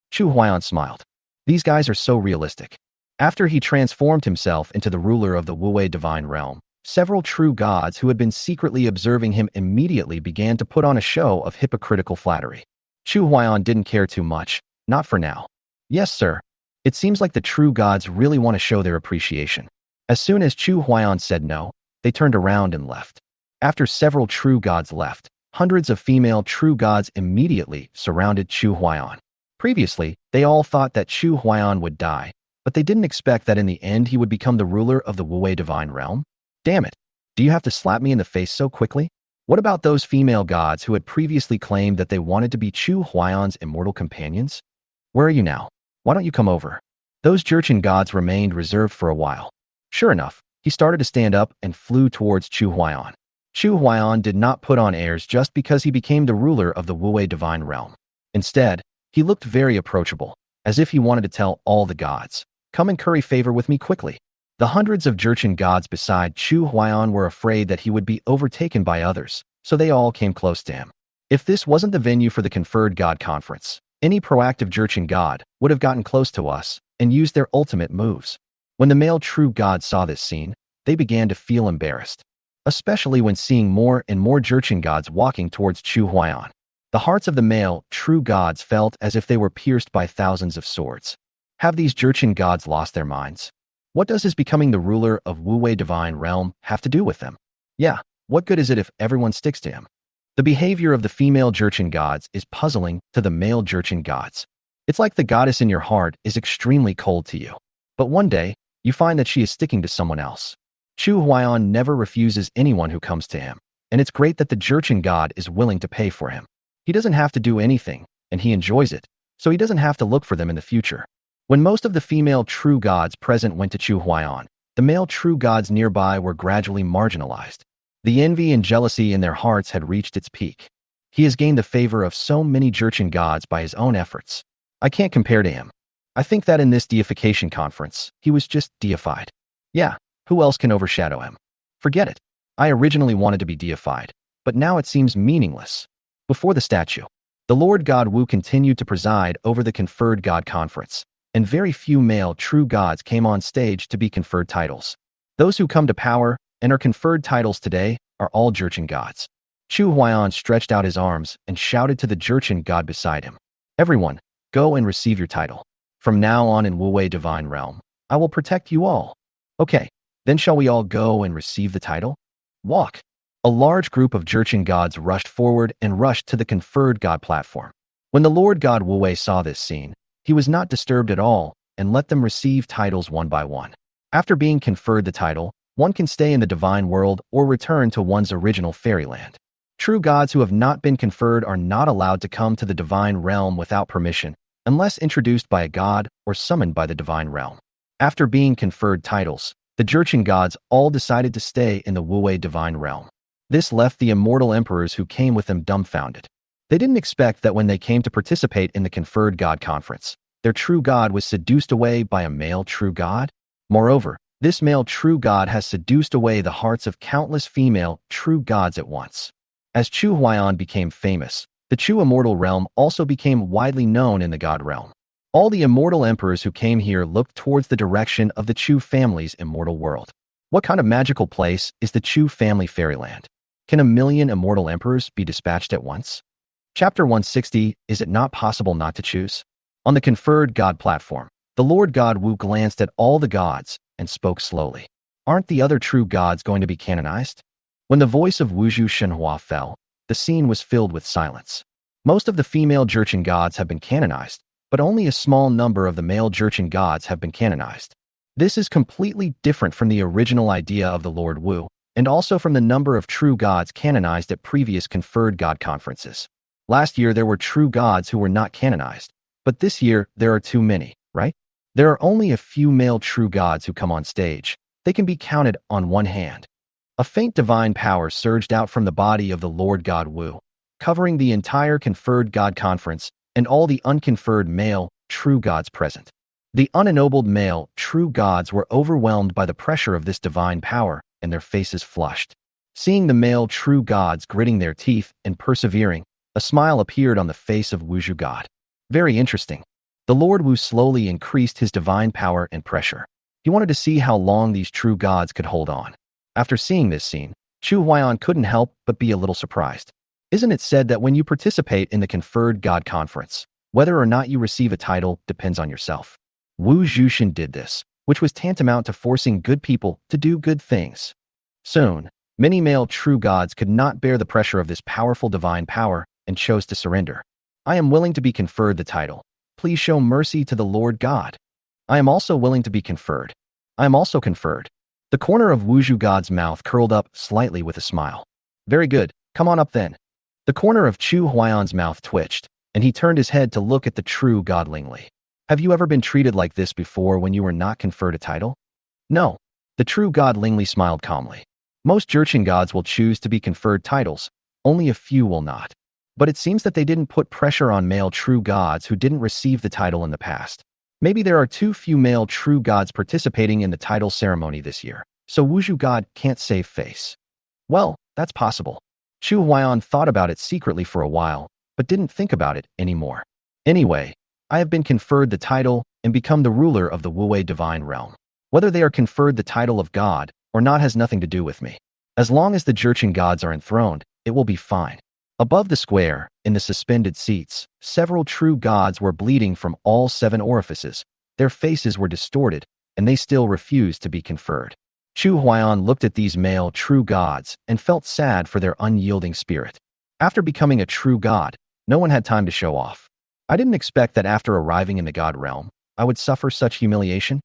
Chu Huayan smiled. These guys are so realistic. After he transformed himself into the ruler of the Wu Wei Divine Realm, several true gods who had been secretly observing him immediately began to put on a show of hypocritical flattery. Chu Huayan didn't care too much, not for now. Yes, sir. It seems like the true gods really want to show their appreciation. As soon as Chu Huayan said no, they turned around and left. After several true gods left, hundreds of female true gods immediately surrounded Chu Huayan. Previously, they all thought that Chu Huayan would die, but they didn't expect that in the end he would become the ruler of the Wu Wei Divine Realm. Damn it. Do you have to slap me in the face so quickly? What about those female gods who had previously claimed that they wanted to be Chu Huayan's immortal companions? Where are you now? Why don't you come over? Those Jurchen gods remained reserved for a while. Sure enough, he started to stand up and flew towards Chu Huayan. Chu Huayan did not put on airs just because he became the ruler of the Wu Wei Divine Realm. Instead, he looked very approachable, as if he wanted to tell all the gods, "Come and curry favor with me quickly." The hundreds of Jurchen gods beside Chu Huayan were afraid that he would be overtaken by others, so they all came close to him. If this wasn't the venue for the conferred god conference, any proactive Jurchen god would have gotten close to us and used their ultimate moves. When the male true gods saw this scene, they began to feel embarrassed, especially when seeing more and more Jurchen gods walking towards Chu Huayan. The hearts of the male true gods felt as if they were pierced by thousands of swords. Have these Jurchen gods lost their minds? What does his becoming the ruler of Wu Wei Divine Realm have to do with them? Yeah, what good is it if everyone sticks to him? The behavior of the female Jurchen gods is puzzling to the male Jurchen gods. It's like the goddess in your heart is extremely cold to you. But one day, you find that she is sticking to someone else. Chu Huayan never refuses anyone who comes to him, and it's great that the Jurchen god is willing to pay for him. He doesn't have to do anything, and he enjoys it, so he doesn't have to look for them in the future. When most of the female true gods present went to Chu Huayan, the male true gods nearby were gradually marginalized. The envy and jealousy in their hearts had reached its peak. He has gained the favor of so many Jurchen gods by his own efforts. I can't compare to him. I think that in this deification conference, he was just deified. Yeah, who else can overshadow him? Forget it. I originally wanted to be deified, but now it seems meaningless. Before the statue, the Lord God Wu continued to preside over the conferred god conference, and very few male true gods came on stage to be conferred titles. Those who come to power and are conferred titles today are all Jurchen gods. Chu Huaiyan stretched out his arms and shouted to the Jurchen god beside him. Everyone, go and receive your title. From now on in Wu-Wei Divine Realm, I will protect you all. Okay, then shall we all go and receive the title? Walk. A large group of Jurchen gods rushed forward and rushed to the conferred god platform. When the Lord God Wu-Wei saw this scene, he was not disturbed at all and let them receive titles one by one. After being conferred the title, one can stay in the divine world or return to one's original fairyland. True gods who have not been conferred are not allowed to come to the divine realm without permission, unless introduced by a god or summoned by the divine realm. After being conferred titles, the Jurchen gods all decided to stay in the Wu-Wei divine realm. This left the immortal emperors who came with them dumbfounded. They didn't expect that when they came to participate in the conferred god conference, their true god was seduced away by a male true god. Moreover, this male true god has seduced away the hearts of countless female true gods at once. As Chu Huaiyan became famous, the Chu immortal realm also became widely known in the god realm. All the immortal emperors who came here looked towards the direction of the Chu family's immortal world. What kind of magical place is the Chu family fairyland? Can 1,000,000 immortal emperors be dispatched at once? Chapter 160, Is it not possible not to choose? On the conferred god platform, the Lord God Wu glanced at all the gods and spoke slowly. Aren't the other true gods going to be canonized? When the voice of Wuzhu Shenhua fell, the scene was filled with silence. Most of the female Jurchen gods have been canonized, but only a small number of the male Jurchen gods have been canonized. This is completely different from the original idea of the Lord Wu, and also from the number of true gods canonized at previous conferred god conferences. Last year there were true gods who were not canonized, but this year there are too many, right? There are only a few male true gods who come on stage. They can be counted on one hand. A faint divine power surged out from the body of the Lord God Wu, covering the entire conferred god conference and all the unconferred male true gods present. The unennobled male true gods were overwhelmed by the pressure of this divine power, and their faces flushed. Seeing the male true gods gritting their teeth and persevering, a smile appeared on the face of Wuzhu God. Very interesting. The Lord Wu slowly increased his divine power and pressure. He wanted to see how long these true gods could hold on. After seeing this scene, Chu Huaiyan couldn't help but be a little surprised. Isn't it said that when you participate in the conferred god conference, whether or not you receive a title depends on yourself? Wu Zhuxian did this, which was tantamount to forcing good people to do good things. Soon, many male true gods could not bear the pressure of this powerful divine power and chose to surrender. I am willing to be conferred the title. Please show mercy to the Lord God. I am also willing to be conferred. I am also conferred. The corner of Wuzhu God's mouth curled up slightly with a smile. Very good, come on up then. The corner of Chu Huaiyan's mouth twitched, and he turned his head to look at the true god Lingli. Have you ever been treated like this before when you were not conferred a title? No. The true god Lingli smiled calmly. Most Jurchen gods will choose to be conferred titles, only a few will not. But it seems that they didn't put pressure on male true gods who didn't receive the title in the past. Maybe there are too few male true gods participating in the title ceremony this year, so Wuzhu God can't save face. Well, that's possible. Chu Huaiyan thought about it secretly for a while, but didn't think about it anymore. Anyway, I have been conferred the title and become the ruler of the Wu-Wei divine realm. Whether they are conferred the title of god or not has nothing to do with me. As long as the Jurchen gods are enthroned, it will be fine. Above the square, in the suspended seats, several true gods were bleeding from all 7 orifices. Their faces were distorted, and they still refused to be conferred. Chu Huaiyan looked at these male true gods and felt sad for their unyielding spirit. After becoming a true god, no one had time to show off. I didn't expect that after arriving in the god realm, I would suffer such humiliation.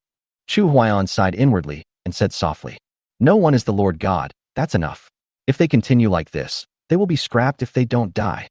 Chu Huaiyan sighed inwardly and said softly, No one is the Lord God, that's enough. If they continue like this, they will be scrapped if they don't die.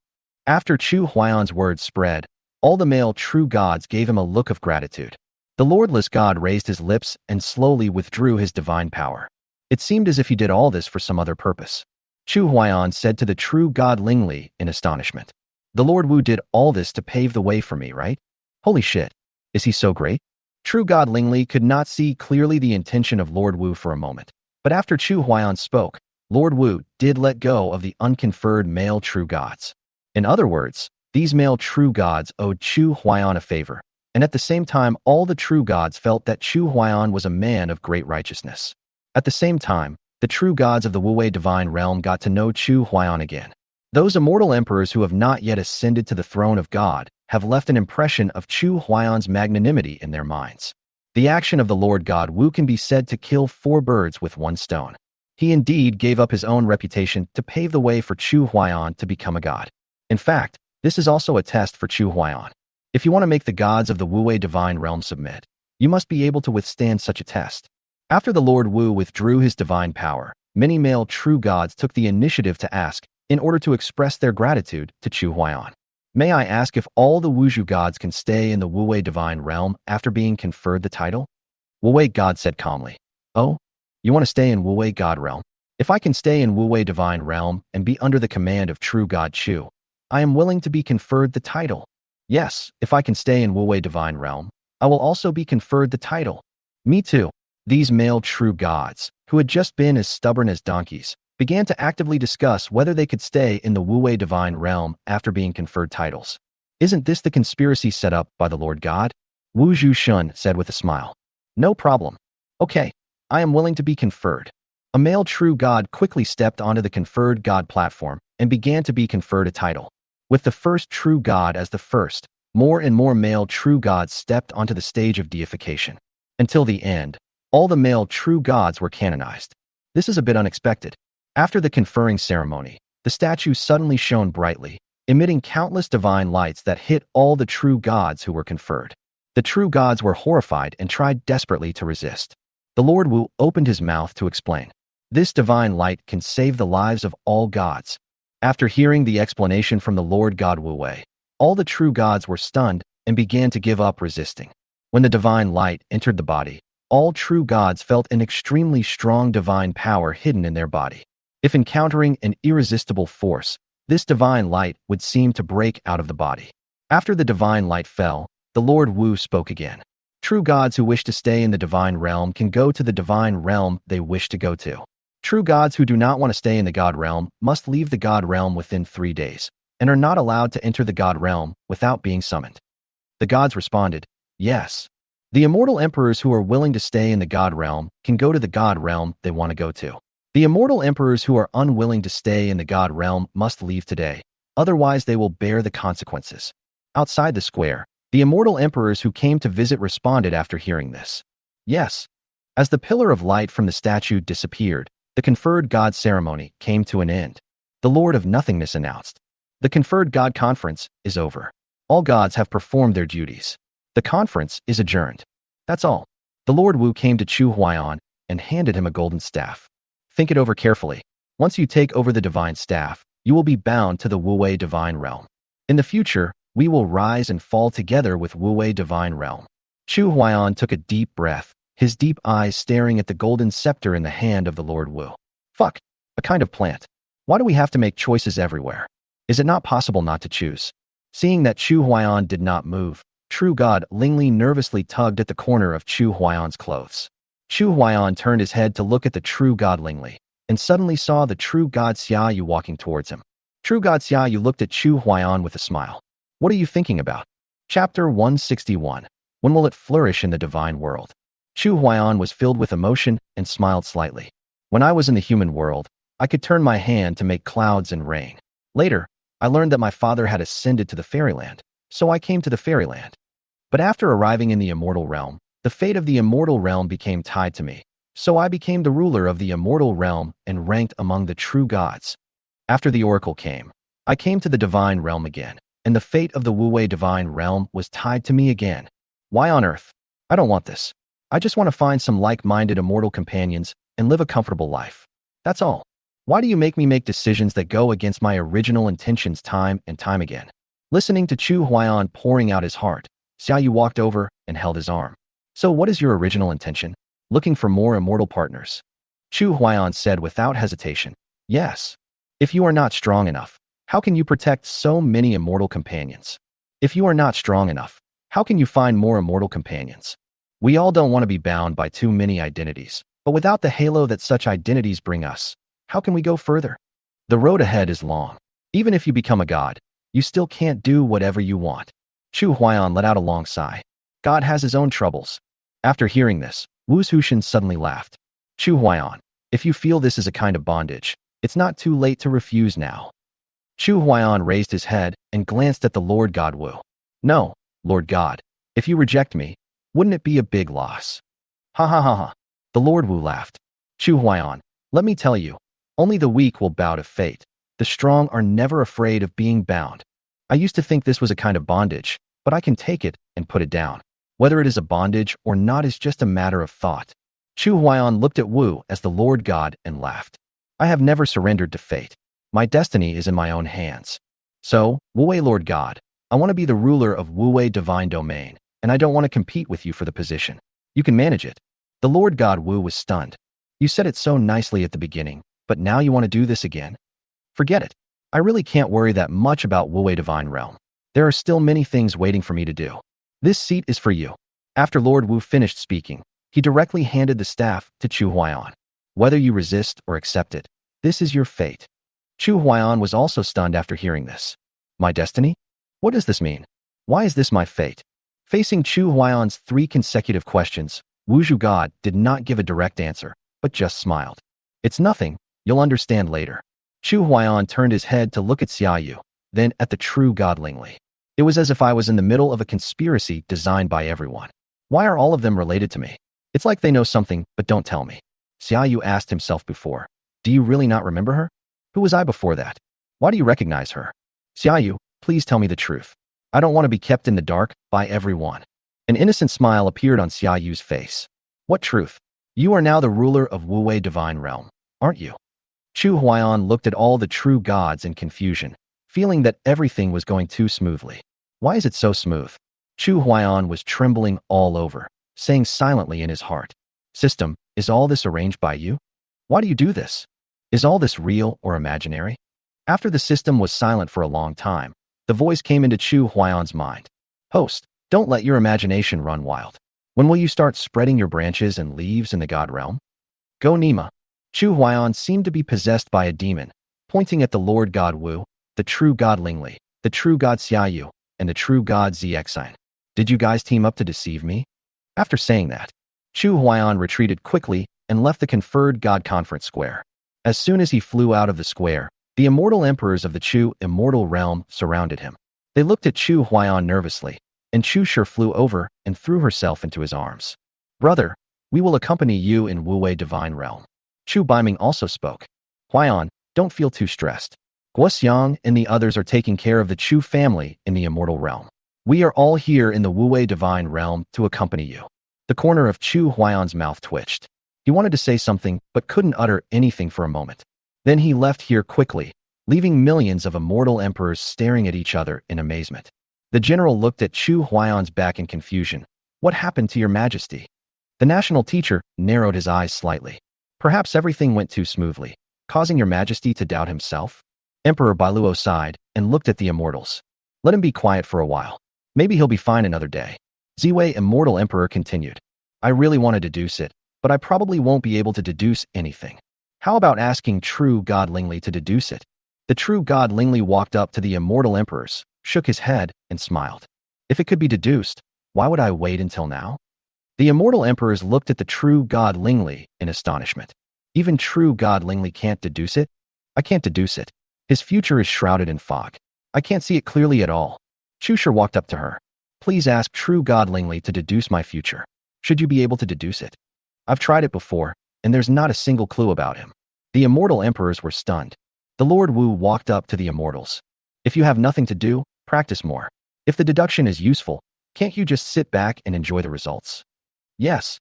After Chu Huaiyan's words spread, all the male true gods gave him a look of gratitude. The Lordless God raised his lips and slowly withdrew his divine power. It seemed as if he did all this for some other purpose. Chu Huaiyan said to the true god Lingli in astonishment. The Lord Wu did all this to pave the way for me, right? Holy shit. Is he so great? True god Lingli could not see clearly the intention of Lord Wu for a moment. But after Chu Huaiyan spoke, Lord Wu did let go of the unconferred male true gods. In other words, these male true gods owed Chu Huaiyan a favor, and at the same time all the true gods felt that Chu Huaiyan was a man of great righteousness. At the same time, the true gods of the Wu-Wei divine realm got to know Chu Huaiyan again. Those immortal emperors who have not yet ascended to the throne of God have left an impression of Chu Huayan's magnanimity in their minds. The action of the Lord God Wu can be said to kill 4 birds with 1 stone. He indeed gave up his own reputation to pave the way for Chu Huayan to become a god. In fact, this is also a test for Chu Huayan. If you want to make the gods of the Wu-Wei divine realm submit, you must be able to withstand such a test. After the Lord Wu withdrew his divine power, many male true gods took the initiative to ask, in order to express their gratitude to Chu Huayan. May I ask if all the Wuzhu gods can stay in the Wu-Wei divine realm after being conferred the title? Wu-Wei god said calmly. Oh? You want to stay in Wu-Wei god realm? If I can stay in Wu-Wei divine realm and be under the command of true God Chu, I am willing to be conferred the title. Yes, if I can stay in Wu-Wei divine realm, I will also be conferred the title. Me too. These male true gods, who had just been as stubborn as donkeys, began to actively discuss whether they could stay in the Wu-Wei divine realm after being conferred titles. Isn't this the conspiracy set up by the Lord God? Wu Zhushun said with a smile. No problem. Okay, I am willing to be conferred. A male true god quickly stepped onto the conferred god platform and began to be conferred a title. With the first true god as the first, more and more male true gods stepped onto the stage of deification. Until the end, all the male true gods were canonized. This is a bit unexpected. After the conferring ceremony, the statue suddenly shone brightly, emitting countless divine lights that hit all the true gods who were conferred. The true gods were horrified and tried desperately to resist. The Lord Wu opened his mouth to explain. This divine light can save the lives of all gods. After hearing the explanation from the Lord God Wu-Wei, all the true gods were stunned and began to give up resisting. When the divine light entered the body, all true gods felt an extremely strong divine power hidden in their body. If encountering an irresistible force, this divine light would seem to break out of the body. After the divine light fell, the Lord Wu spoke again. True gods who wish to stay in the divine realm can go to the divine realm they wish to go to. True gods who do not want to stay in the god realm must leave the god realm within 3 days and are not allowed to enter the god realm without being summoned. The gods responded, yes. The immortal emperors who are willing to stay in the god realm can go to the god realm they want to go to. The immortal emperors who are unwilling to stay in the god realm must leave today, otherwise they will bear the consequences. Outside the square, the immortal emperors who came to visit responded after hearing this. Yes. As the pillar of light from the statue disappeared, the conferred god ceremony came to an end. The Lord of Nothingness announced, the conferred god conference is over. All gods have performed their duties. The conference is adjourned. That's all. The Lord Wu came to Chu Huayan and handed him a golden staff. Think it over carefully. Once you take over the divine staff, you will be bound to the Wu-Wei divine realm. In the future, we will rise and fall together with Wu-Wei divine realm. Chu Huayan took a deep breath, his deep eyes staring at the golden scepter in the hand of the Lord Wu. Fuck, a kind of plant. Why do we have to make choices everywhere? Is it not possible not to choose? Seeing that Chu Huayan did not move, True God Lingli nervously tugged at the corner of Chu Huayan's clothes. Chu Huayan turned his head to look at the true god Lingli, and suddenly saw the true god Xia Yu walking towards him. True god Xia Yu looked at Chu Huayan with a smile. What are you thinking about? Chapter 161. When will it flourish in the divine world? Chu Huayan was filled with emotion and smiled slightly. When I was in the human world, I could turn my hand to make clouds and rain. Later, I learned that my father had ascended to the fairyland, so I came to the fairyland. But after arriving in the immortal realm, the fate of the immortal realm became tied to me, so I became the ruler of the immortal realm and ranked among the true gods. After the oracle came, I came to the divine realm again, and the fate of the Wu-Wei divine realm was tied to me again. Why on earth? I don't want this. I just want to find some like-minded immortal companions and live a comfortable life. That's all. Why do you make me make decisions that go against my original intentions time and time again? Listening to Chu Huayan pouring out his heart, Xia Yu walked over and held his arm. So what is your original intention? Looking for more immortal partners? Chu Huayan said without hesitation. Yes. If you are not strong enough, how can you protect so many immortal companions? If you are not strong enough, how can you find more immortal companions? We all don't want to be bound by too many identities, but without the halo that such identities bring us, how can we go further? The road ahead is long. Even if you become a god, you still can't do whatever you want. Chu Huayan let out a long sigh. God has his own troubles. After hearing this, Wu Zhushun suddenly laughed. Chu Huayan, if you feel this is a kind of bondage, it's not too late to refuse now. Chu Huaiyan raised his head and glanced at the Lord God Wu. No, Lord God, if you reject me, wouldn't it be a big loss? Ha ha ha ha. The Lord Wu laughed. Chu Huaiyan, let me tell you, only the weak will bow to fate. The strong are never afraid of being bound. I used to think this was a kind of bondage, but I can take it and put it down. Whether it is a bondage or not is just a matter of thought. Chu Huaiyan looked at Wu as the Lord God and laughed. I have never surrendered to fate. My destiny is in my own hands. So, Wu-Wei Lord God, I want to be the ruler of Wu-Wei Divine Domain, and I don't want to compete with you for the position. You can manage it. The Lord God Wu was stunned. You said it so nicely at the beginning, but now you want to do this again? Forget it. I really can't worry that much about Wu-Wei Divine Realm. There are still many things waiting for me to do. This seat is for you. After Lord Wu finished speaking, he directly handed the staff to Chu Huaiyan. Whether you resist or accept it, this is your fate. Chu Huaiyan was also stunned after hearing this. My destiny? What does this mean? Why is this my fate? Facing Chu Huaiyan's 3 consecutive questions, Wu Zhuge did not give a direct answer, but just smiled. It's nothing, you'll understand later. Chu Huaiyan turned his head to look at Xia Yu, then at the true God Lingli. It was as if I was in the middle of a conspiracy designed by everyone. Why are all of them related to me? It's like they know something, but don't tell me. Xia Yu asked himself before. Do you really not remember her? Who was I before that? Why do you recognize her? Xia Yu, please tell me the truth. I don't want to be kept in the dark by everyone. An innocent smile appeared on Xia Yu's face. What truth? You are now the ruler of Wu-Wei Divine Realm, aren't you? Chu Huaiyan looked at all the true gods in confusion, feeling that everything was going too smoothly. Why is it so smooth? Chu Huaiyan was trembling all over, saying silently in his heart, System, is all this arranged by you? Why do you do this? Is all this real or imaginary? After the system was silent for a long time, the voice came into Chu Huaiyan's mind. Host, don't let your imagination run wild. When will you start spreading your branches and leaves in the God realm? Go Nima. Chu Huaiyan seemed to be possessed by a demon, pointing at the Lord God Wu, the true God Lingli, the true God Xia Yu, and the true God Zexine. Did you guys team up to deceive me? After saying that, Chu Huaiyan retreated quickly and left the conferred God Conference Square. As soon as he flew out of the square, the immortal emperors of the Chu immortal realm surrounded him. They looked at Chu Huaiyan nervously, and Chu Shi flew over and threw herself into his arms. Brother, we will accompany you in Wu-Wei Divine Realm. Chu Baiming also spoke. Huaiyan, don't feel too stressed. Guo Xiang and the others are taking care of the Chu family in the immortal realm. We are all here in the Wu-Wei Divine Realm to accompany you. The corner of Chu Huaiyan's mouth twitched. He wanted to say something but couldn't utter anything for a moment. Then he left here quickly, leaving millions of immortal emperors staring at each other in amazement. The general looked at Chu Huaiyan's back in confusion. What happened to your majesty? The national teacher narrowed his eyes slightly. Perhaps everything went too smoothly, causing your majesty to doubt himself? Emperor Bailuo sighed and looked at the immortals. Let him be quiet for a while. Maybe he'll be fine another day. Ziwei Immortal Emperor continued. I really want to deduce it, but I probably won't be able to deduce anything. How about asking true God Lingli to deduce it? The true God Lingli walked up to the immortal emperors, shook his head, and smiled. If it could be deduced, why would I wait until now? The immortal emperors looked at the true God Lingli in astonishment. Even true God Lingli can't deduce it? I can't deduce it. His future is shrouded in fog. I can't see it clearly at all. Chu Shi walked up to her. Please ask true God Lingli to deduce my future. Should you be able to deduce it? I've tried it before, and there's not a single clue about him. The immortal emperors were stunned. The Lord Wu walked up to the immortals. If you have nothing to do, practice more. If the deduction is useful, can't you just sit back and enjoy the results? Yes.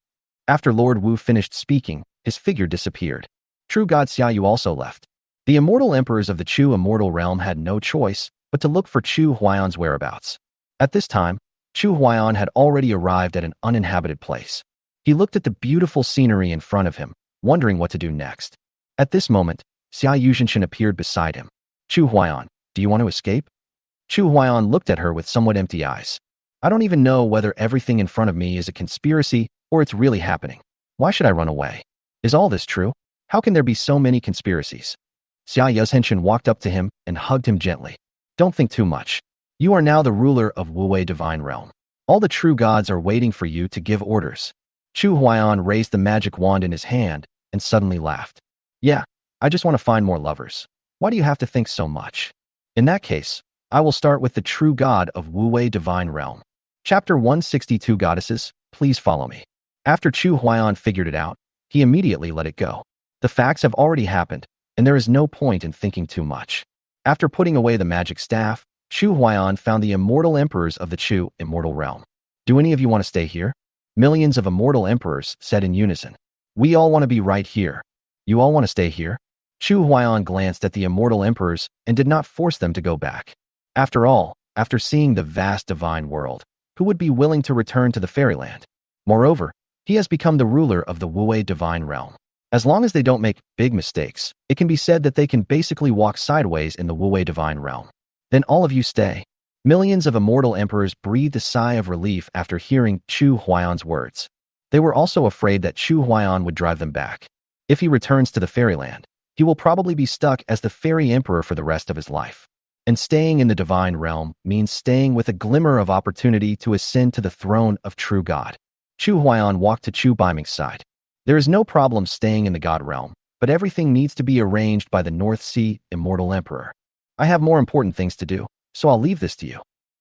After Lord Wu finished speaking, his figure disappeared. True God Xia Yu also left. The immortal emperors of the Chu immortal realm had no choice but to look for Chu Huaiyan's whereabouts. At this time, Chu Huaiyan had already arrived at an uninhabited place. He looked at the beautiful scenery in front of him, wondering what to do next. At this moment, Xia Yuzhinshan appeared beside him. Chu Huaiyan, do you want to escape? Chu Huaiyan looked at her with somewhat empty eyes. I don't even know whether everything in front of me is a conspiracy or it's really happening. Why should I run away? Is all this true? How can there be so many conspiracies? Xia Yuzhinshan walked up to him and hugged him gently. Don't think too much. You are now the ruler of Wu-Wei Divine Realm. All the true gods are waiting for you to give orders. Chu Huaiyan raised the magic wand in his hand and suddenly laughed. Yeah, I just want to find more lovers. Why do you have to think so much? In that case, I will start with the true god of Wu-Wei Divine Realm. Chapter 162 Goddesses, please follow me. After Chu Huaiyan figured it out, he immediately let it go. The facts have already happened, and there is no point in thinking too much. After putting away the magic staff, Chu Huaiyan found the immortal emperors of the Chu immortal realm. Do any of you want to stay here? Millions of immortal emperors said in unison. We all want to be right here. You all want to stay here? Chu Huaiyan glanced at the immortal emperors and did not force them to go back. After all, after seeing the vast divine world, who would be willing to return to the fairyland? Moreover, he has become the ruler of the Wu-Wei divine realm. As long as they don't make big mistakes, it can be said that they can basically walk sideways in the Wu-Wei divine realm. Then all of you stay. Millions of immortal emperors breathed a sigh of relief after hearing Chu Huaiyan's words. They were also afraid that Chu Huaiyan would drive them back. If he returns to the fairyland, he will probably be stuck as the fairy emperor for the rest of his life. And staying in the divine realm means staying with a glimmer of opportunity to ascend to the throne of true God. Chu Huaiyan walked to Chu Baiming's side. There is no problem staying in the God realm, but everything needs to be arranged by the North Sea Immortal Emperor. I have more important things to do, so I'll leave this to you.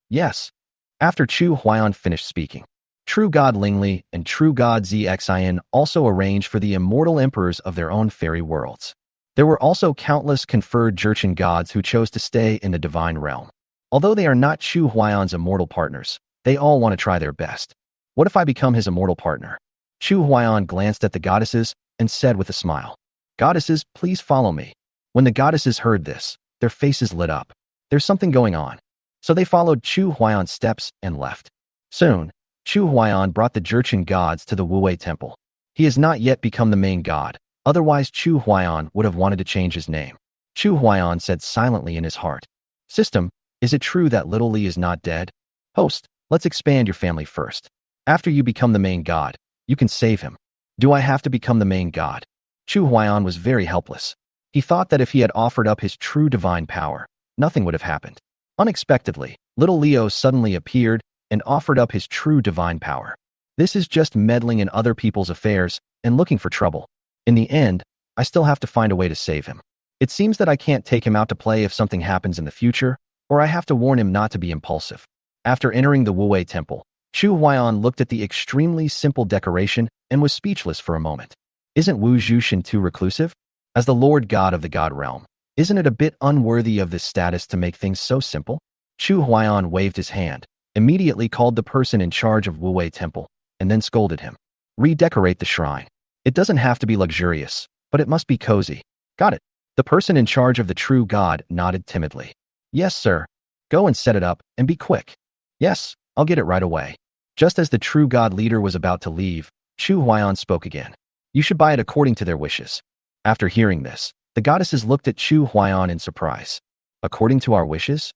Yes. After Chu Huaiyan finished speaking, True God Lingli and True God Zxian also arranged for the immortal emperors of their own fairy worlds. There were also countless conferred Jurchen gods who chose to stay in the divine realm. Although they are not Chu Huaiyan's immortal partners, they all want to try their best. What if I become his immortal partner? Chu Huaiyan glanced at the goddesses and said with a smile, Goddesses, please follow me. When the goddesses heard this, their faces lit up. There's something going on. So they followed Chu Huaiyan's steps and left. Soon, Chu Huaiyan brought the Jurchen gods to the Wu-Wei temple. He has not yet become the main god, otherwise Chu Huaiyan would have wanted to change his name. Chu Huaiyan said silently in his heart, System, is it true that little Li is not dead? Host, let's expand your family first. After you become the main god, you can save him. Do I have to become the main god? Chu Huaiyan was very helpless. He thought that if he had offered up his true divine power, nothing would have happened. Unexpectedly, little Leo suddenly appeared and offered up his true divine power. This is just meddling in other people's affairs and looking for trouble. In the end, I still have to find a way to save him. It seems that I can't take him out to play if something happens in the future, or I have to warn him not to be impulsive. After entering the Wu-Wei temple, Chu Huaiyan looked at the extremely simple decoration and was speechless for a moment. Isn't Wu Zhuxian too reclusive? As the Lord God of the God realm, isn't it a bit unworthy of this status to make things so simple? Chu Huaiyan waved his hand, immediately called the person in charge of Wu-Wei temple, and then scolded him. Redecorate the shrine. It doesn't have to be luxurious, but it must be cozy. Got it. The person in charge of the true God nodded timidly. Yes, sir. Go and set it up, and be quick. Yes, I'll get it right away. Just as the true God leader was about to leave, Chu Huaiyan spoke again. You should buy it according to their wishes. After hearing this, the goddesses looked at Chu Huaiyan in surprise. According to our wishes?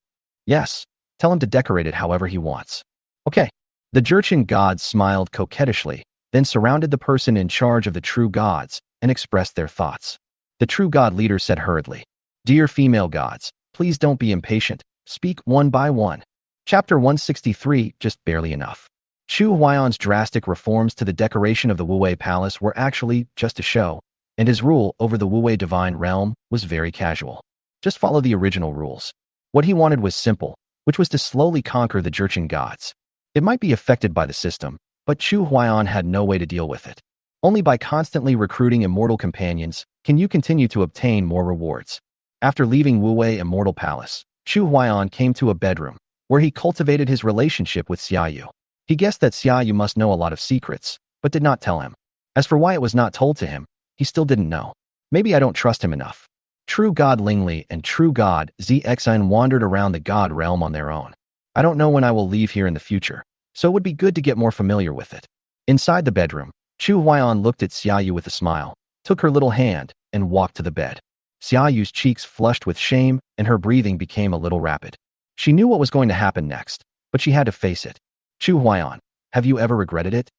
Yes. Tell him to decorate it however he wants. Okay. The Jurchen gods smiled coquettishly, then surrounded the person in charge of the true gods and expressed their thoughts. The true god leader said hurriedly, Dear female gods, please don't be impatient. Speak one by one. Chapter 163, just barely enough. Chu Huaiyan's drastic reforms to the decoration of the Wu-Wei palace were actually just a show, and his rule over the Wu-Wei divine realm was very casual. Just follow the original rules. What he wanted was simple, which was to slowly conquer the Jurchen gods. It might be affected by the system, but Chu Huaiyan had no way to deal with it. Only by constantly recruiting immortal companions can you continue to obtain more rewards. After leaving Wu-Wei Immortal Palace, Chu Huaiyan came to a bedroom, where he cultivated his relationship with Xiaoyu. He guessed that Xiaoyu must know a lot of secrets, but did not tell him. As for why it was not told to him, he still didn't know. Maybe I don't trust him enough. True God Lingli and True God Zxian wandered around the God realm on their own. I don't know when I will leave here in the future, so it would be good to get more familiar with it. Inside the bedroom, Chu Huaiyan looked at Xiaoyu with a smile, took her little hand, and walked to the bed. Xiaoyu's cheeks flushed with shame, and her breathing became a little rapid. She knew what was going to happen next, but she had to face it. Chu Huaiyan, have you ever regretted it?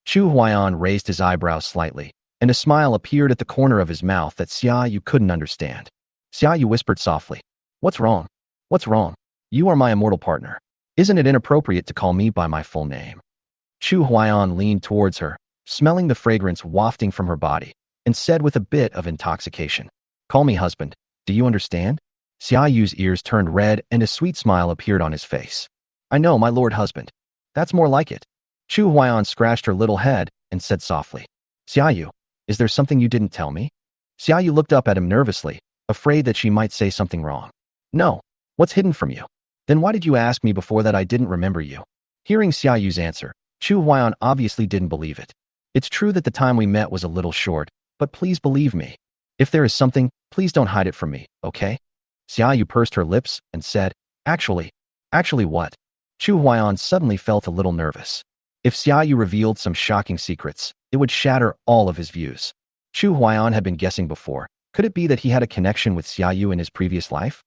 Chu Huaiyan raised his eyebrows slightly, and a smile appeared at the corner of his mouth that Xiaoyu couldn't understand. Xiaoyu whispered softly, What's wrong? What's wrong? You are my immortal partner. Isn't it inappropriate to call me by my full name? Chu Huaiyan leaned towards her, smelling the fragrance wafting from her body, and said with a bit of intoxication, Call me husband. Do you understand? Xia Yu's ears turned red and a sweet smile appeared on his face. I know, my lord husband. That's more like it. Chu Huaiyan scratched her little head and said softly, Xia Yu, is there something you didn't tell me? Xia Yu looked up at him nervously, afraid that she might say something wrong. No. What's hidden from you? Then why did you ask me before that I didn't remember you? Hearing Xia Yu's answer, Chu Huaiyan obviously didn't believe it. It's true that the time we met was a little short, but please believe me. If there is something, please don't hide it from me, okay? Xia Yu pursed her lips and said, Actually what? Chu Huaiyan suddenly felt a little nervous. If Xia Yu revealed some shocking secrets, it would shatter all of his views. Chu Huaiyan had been guessing before. Could it be that he had a connection with Xia Yu in his previous life?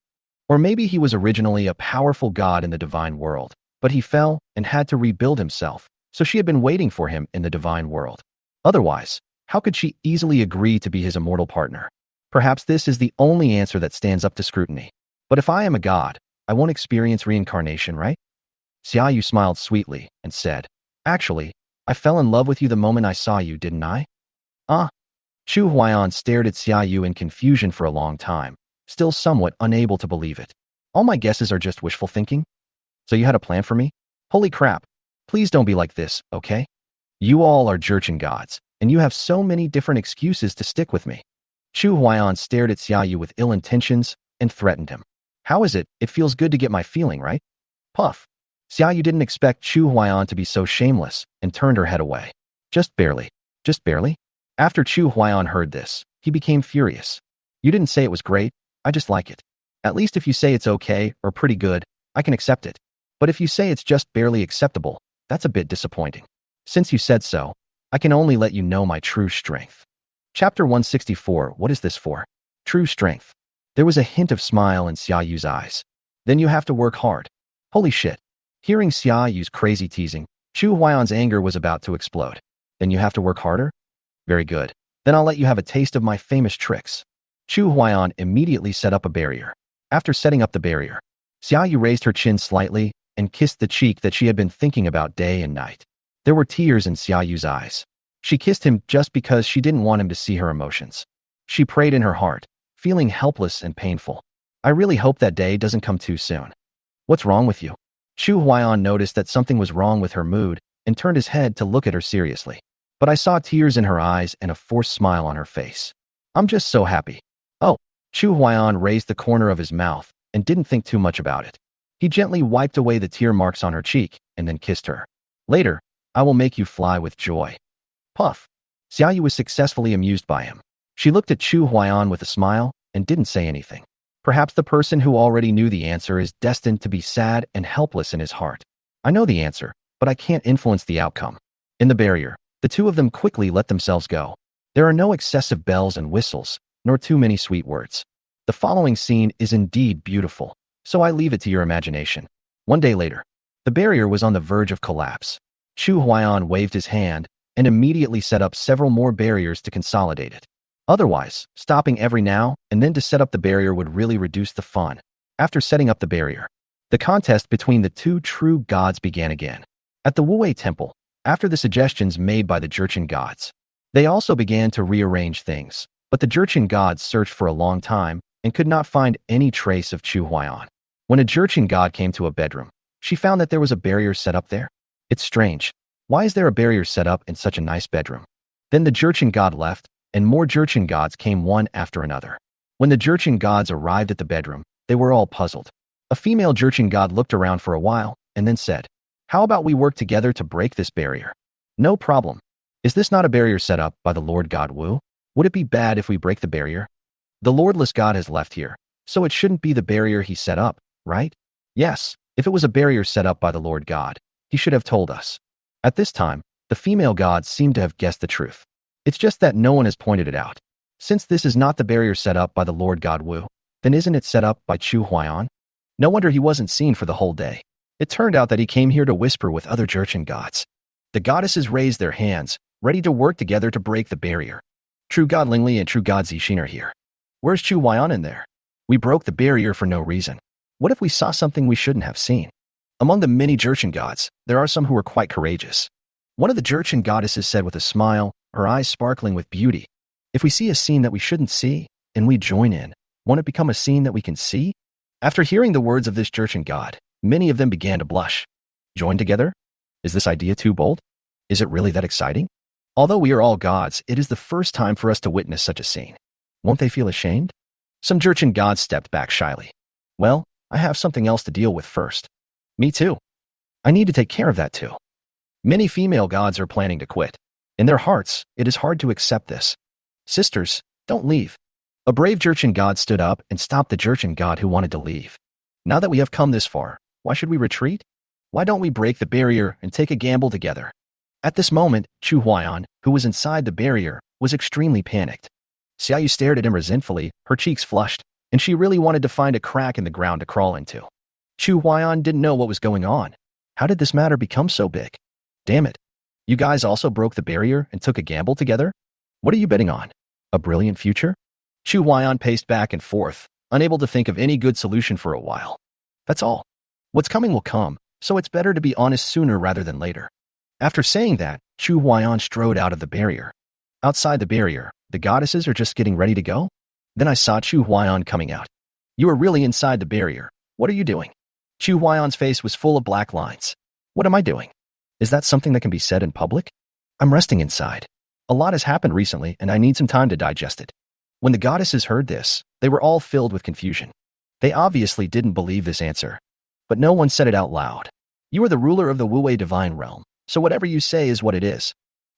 Or maybe he was originally a powerful god in the divine world, but he fell and had to rebuild himself, so she had been waiting for him in the divine world. Otherwise, how could she easily agree to be his immortal partner? Perhaps this is the only answer that stands up to scrutiny. But if I am a god, I won't experience reincarnation, right? Xia Yu smiled sweetly and said, Actually, I fell in love with you the moment I saw you, didn't I? Chu Huaiyan stared at Xia Yu in confusion for a long time, still somewhat unable to believe it. All my guesses are just wishful thinking? So you had a plan for me? Holy crap. Please don't be like this, okay? You all are Jurchen gods, and you have so many different excuses to stick with me. Chu Huaiyan stared at Xia Yu with ill intentions and threatened him. How is it? It feels good to get my feeling, right? Puff. Xia Yu didn't expect Chu Huaiyan to be so shameless and turned her head away. Just barely. Just barely? After Chu Huaiyan heard this, he became furious. You didn't say it was great, I just like it. At least if you say it's okay or pretty good, I can accept it. But if you say it's just barely acceptable, that's a bit disappointing. Since you said so, I can only let you know my true strength. Chapter 164, what is this for? True strength. There was a hint of smile in Xia Yu's eyes. Then you have to work hard. Holy shit. Hearing Xia Yu's crazy teasing, Chu Huaiyan's anger was about to explode. Then you have to work harder? Very good. Then I'll let you have a taste of my famous tricks. Chu Huaiyan immediately set up a barrier. After setting up the barrier, Xia Yu raised her chin slightly and kissed the cheek that she had been thinking about day and night. There were tears in Xia Yu's eyes. She kissed him just because she didn't want him to see her emotions. She prayed in her heart, feeling helpless and painful. I really hope that day doesn't come too soon. What's wrong with you? Chu Huaiyan noticed that something was wrong with her mood and turned his head to look at her seriously. But I saw tears in her eyes and a forced smile on her face. I'm just so happy. Oh. Chu Huaiyan raised the corner of his mouth and didn't think too much about it. He gently wiped away the tear marks on her cheek and then kissed her. Later, I will make you fly with joy. Puff. Xia Yu was successfully amused by him. She looked at Chu Huaiyan with a smile and didn't say anything. Perhaps the person who already knew the answer is destined to be sad and helpless in his heart. I know the answer, but I can't influence the outcome. In the barrier, the two of them quickly let themselves go. There are no excessive bells and whistles, nor too many sweet words. The following scene is indeed beautiful, so I leave it to your imagination. One day later, the barrier was on the verge of collapse. Chu Huaiyan waved his hand and immediately set up several more barriers to consolidate it. Otherwise, stopping every now and then to set up the barrier would really reduce the fun. After setting up the barrier, the contest between the two true gods began again. At the Wuwei Temple, after the suggestions made by the Jurchen gods, they also began to rearrange things, but the Jurchen gods searched for a long time and could not find any trace of Chu Huaiyan. When a Jurchen god came to a bedroom, she found that there was a barrier set up there. It's strange. Why is there a barrier set up in such a nice bedroom? Then the Jurchen god left, and more Jurchen gods came one after another. When the Jurchen gods arrived at the bedroom, they were all puzzled. A female Jurchen god looked around for a while and then said, How about we work together to break this barrier? No problem. Is this not a barrier set up by the Lord God Wu? Would it be bad if we break the barrier? The Lordless God has left here, so it shouldn't be the barrier he set up, right? Yes, if it was a barrier set up by the Lord God, he should have told us. At this time, the female gods seem to have guessed the truth. It's just that no one has pointed it out. Since this is not the barrier set up by the Lord God Wu, then isn't it set up by Chu Huaiyan? No wonder he wasn't seen for the whole day. It turned out that he came here to whisper with other Jurchen gods. The goddesses raised their hands, ready to work together to break the barrier. True God Lingli and True God Zixin are here. Where's Chu Huaiyan in there? We broke the barrier for no reason. What if we saw something we shouldn't have seen? Among the many Jurchen gods, there are some who are quite courageous. One of the Jurchen goddesses said with a smile, her eyes sparkling with beauty, If we see a scene that we shouldn't see, and we join in, won't it become a scene that we can see? After hearing the words of this Jurchen god, many of them began to blush. Join together? Is this idea too bold? Is it really that exciting? Although we are all gods, it is the first time for us to witness such a scene. Won't they feel ashamed? Some Jurchen gods stepped back shyly. Well, I have something else to deal with first. Me too. I need to take care of that too. Many female gods are planning to quit. In their hearts, it is hard to accept this. Sisters, don't leave. A brave Jurchen god stood up and stopped the Jurchen god who wanted to leave. Now that we have come this far, why should we retreat? Why don't we break the barrier and take a gamble together? At this moment, Chu Huaiyan, who was inside the barrier, was extremely panicked. Xiaoyu stared at him resentfully, her cheeks flushed, and she really wanted to find a crack in the ground to crawl into. Chu Huaiyan didn't know what was going on. How did this matter become so big? Damn it. You guys also broke the barrier and took a gamble together? What are you betting on? A brilliant future? Chu Huaiyan paced back and forth, unable to think of any good solution for a while. That's all. What's coming will come, so it's better to be honest sooner rather than later. After saying that, Chu Huaiyan strode out of the barrier. Outside the barrier, the goddesses are just getting ready to go? Then I saw Chu Huaiyan coming out. You are really inside the barrier. What are you doing? Chu Huaiyan's face was full of black lines. What am I doing? Is that something that can be said in public? I'm resting inside. A lot has happened recently and I need some time to digest it. When the goddesses heard this, they were all filled with confusion. They obviously didn't believe this answer. But no one said it out loud. You are the ruler of the Wu-Wei divine realm, so whatever you say is what it is.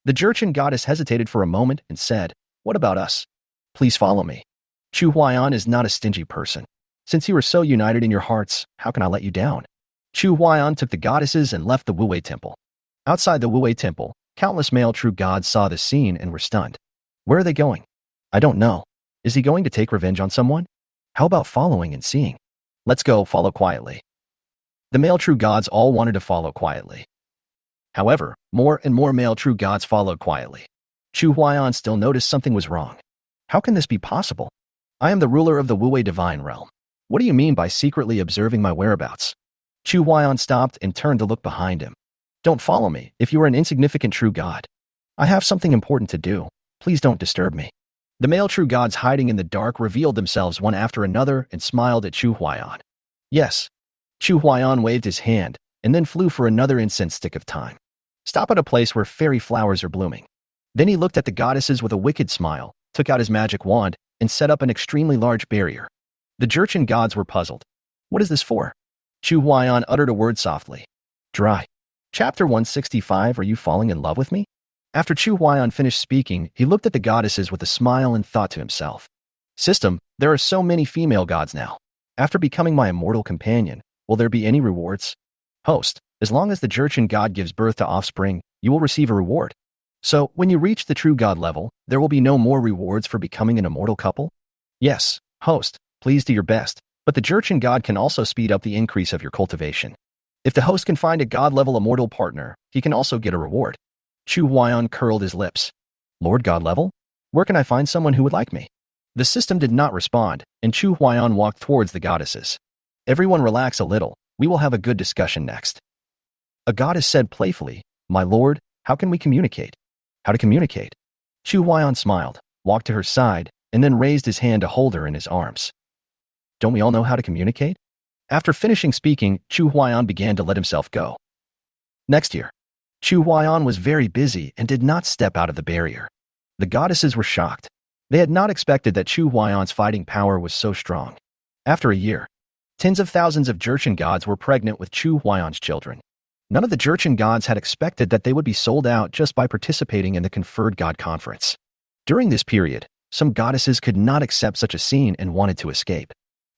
The Jurchen goddess hesitated for a moment and said, what about us? Please follow me. Chu Huaiyan is not a stingy person. Since you are so united in your hearts, how can I let you down? Chu Huaiyan took the goddesses and left the Wu-Wei temple. Outside the Wu-Wei temple, countless male true gods saw the scene and were stunned. Where are they going? I don't know. Is he going to take revenge on someone? How about following and seeing? Let's go follow quietly. The male true gods all wanted to follow quietly. However, more and more male true gods followed quietly. Chu Huaiyan still noticed something was wrong. How can this be possible? I am the ruler of the Wu-Wei divine realm. What do you mean by secretly observing my whereabouts? Chu Huaiyan stopped and turned to look behind him. Don't follow me if you are an insignificant true god. I have something important to do. Please don't disturb me. The male true gods hiding in the dark revealed themselves one after another and smiled at Chu Huaiyan. Yes. Chu Huaiyan waved his hand and then flew for another incense stick of time. Stop at a place where fairy flowers are blooming. Then he looked at the goddesses with a wicked smile, took out his magic wand, and set up an extremely large barrier. The Jurchen gods were puzzled. What is this for? Chu Huaiyan uttered a word softly. Dry. Chapter 165. Are you falling in love with me? After Chu Huaiyan finished speaking, he looked at the goddesses with a smile and thought to himself. System, there are so many female gods now. After becoming my immortal companion, will there be any rewards? Host, as long as the Jurchen god gives birth to offspring, you will receive a reward. So, when you reach the true god level, there will be no more rewards for becoming an immortal couple? Yes, host, please do your best, but the Jurchen god can also speed up the increase of your cultivation. If the host can find a god-level immortal partner, he can also get a reward. Chu Huaiyan curled his lips. Lord God level? Where can I find someone who would like me? The system did not respond, and Chu Huaiyan walked towards the goddesses. Everyone relax a little, we will have a good discussion next. A goddess said playfully, My lord, how can we communicate? How to communicate? Chu Huaiyan smiled, walked to her side, and then raised his hand to hold her in his arms. Don't we all know how to communicate? After finishing speaking, Chu Huaiyan began to let himself go. Next year, Chu Huaiyan was very busy and did not step out of the barrier. The goddesses were shocked. They had not expected that Chu Huaiyan's fighting power was so strong. After a year, tens of thousands of Jurchen gods were pregnant with Chu Huaiyan's children. None of the Jurchen gods had expected that they would be sold out just by participating in the conferred god conference. During this period, some goddesses could not accept such a scene and wanted to escape.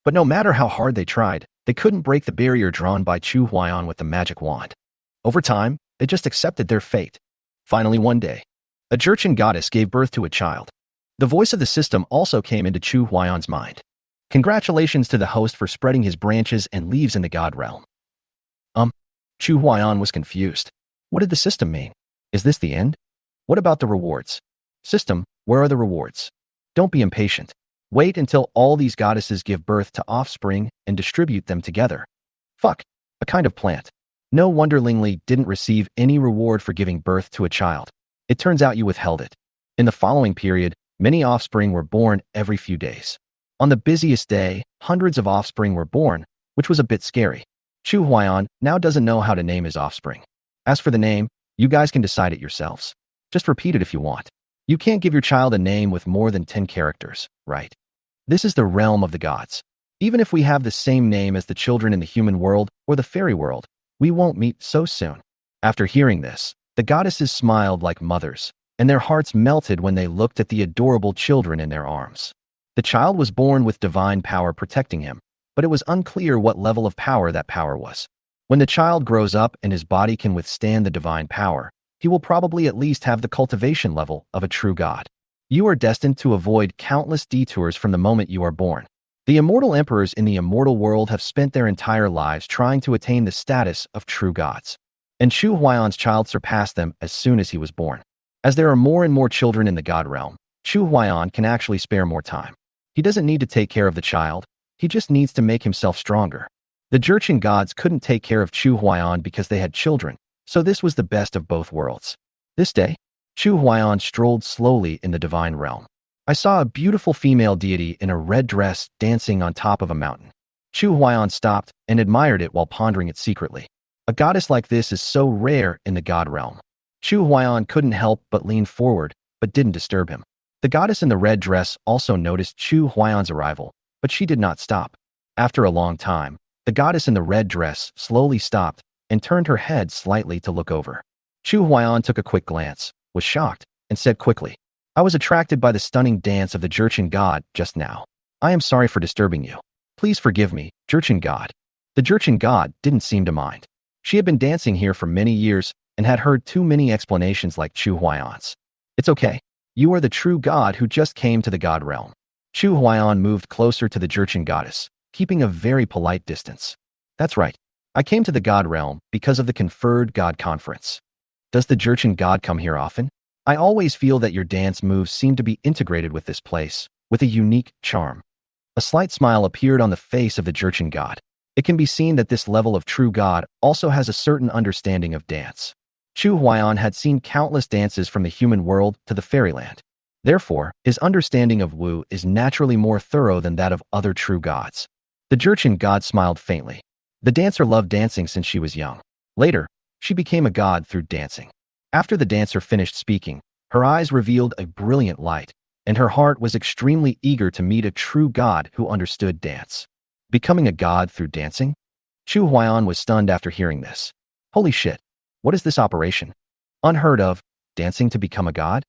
But no matter how hard they tried, they couldn't break the barrier drawn by Chu Huaiyan with the magic wand. Over time, they just accepted their fate. Finally, one day, a Jurchen goddess gave birth to a child. The voice of the system also came into Chu Huaiyan's mind. Congratulations to the host for spreading his branches and leaves in the god realm. Chu Huaiyan was confused. What did the system mean? Is this the end? What about the rewards? System, where are the rewards? Don't be impatient. Wait until all these goddesses give birth to offspring and distribute them together. Fuck, a kind of plant. No wonder Lingli didn't receive any reward for giving birth to a child. It turns out you withheld it. In the following period, many offspring were born every few days. On the busiest day, hundreds of offspring were born, which was a bit scary. Chu Huaiyan now doesn't know how to name his offspring. As for the name, you guys can decide it yourselves. Just repeat it if you want. You can't give your child a name with more than 10 characters, right? This is the realm of the gods. Even if we have the same name as the children in the human world or the fairy world, we won't meet so soon. After hearing this, the goddesses smiled like mothers, and their hearts melted when they looked at the adorable children in their arms. The child was born with divine power protecting him, but it was unclear what level of power that power was. When the child grows up and his body can withstand the divine power, he will probably at least have the cultivation level of a true god. You are destined to avoid countless detours from the moment you are born. The immortal emperors in the immortal world have spent their entire lives trying to attain the status of true gods. And Chu Huaiyan's child surpassed them as soon as he was born. As there are more and more children in the god realm, Chu Huaiyan can actually spare more time. He doesn't need to take care of the child, he just needs to make himself stronger. The Jurchen gods couldn't take care of Chu Huaiyan because they had children, so this was the best of both worlds. This day, Chu Huaiyan strolled slowly in the divine realm. I saw a beautiful female deity in a red dress dancing on top of a mountain. Chu Huaiyan stopped and admired it while pondering it secretly. A goddess like this is so rare in the god realm. Chu Huaiyan couldn't help but lean forward, but didn't disturb him. The goddess in the red dress also noticed Chu Huaiyan's arrival, but she did not stop. After a long time, the goddess in the red dress slowly stopped and turned her head slightly to look over. Chu Huaiyan took a quick glance, was shocked, and said quickly, I was attracted by the stunning dance of the Jurchen god just now. I am sorry for disturbing you. Please forgive me, Jurchen god. The Jurchen god didn't seem to mind. She had been dancing here for many years and had heard too many explanations like Chu Huaiyan's. It's okay. You are the true god who just came to the god realm. Chu Huaiyan moved closer to the Jurchen goddess, keeping a very polite distance. That's right. I came to the god realm because of the conferred god conference. Does the Jurchen god come here often? I always feel that your dance moves seem to be integrated with this place, with a unique charm. A slight smile appeared on the face of the Jurchen god. It can be seen that this level of true god also has a certain understanding of dance. Chu Huaiyan had seen countless dances from the human world to the fairyland. Therefore, his understanding of Wu is naturally more thorough than that of other true gods. The Jurchen god smiled faintly. The dancer loved dancing since she was young. Later, she became a god through dancing. After the dancer finished speaking, her eyes revealed a brilliant light, and her heart was extremely eager to meet a true god who understood dance. Becoming a god through dancing? Chu Huaiyan was stunned after hearing this. Holy shit, what is this operation? Unheard of, dancing to become a god?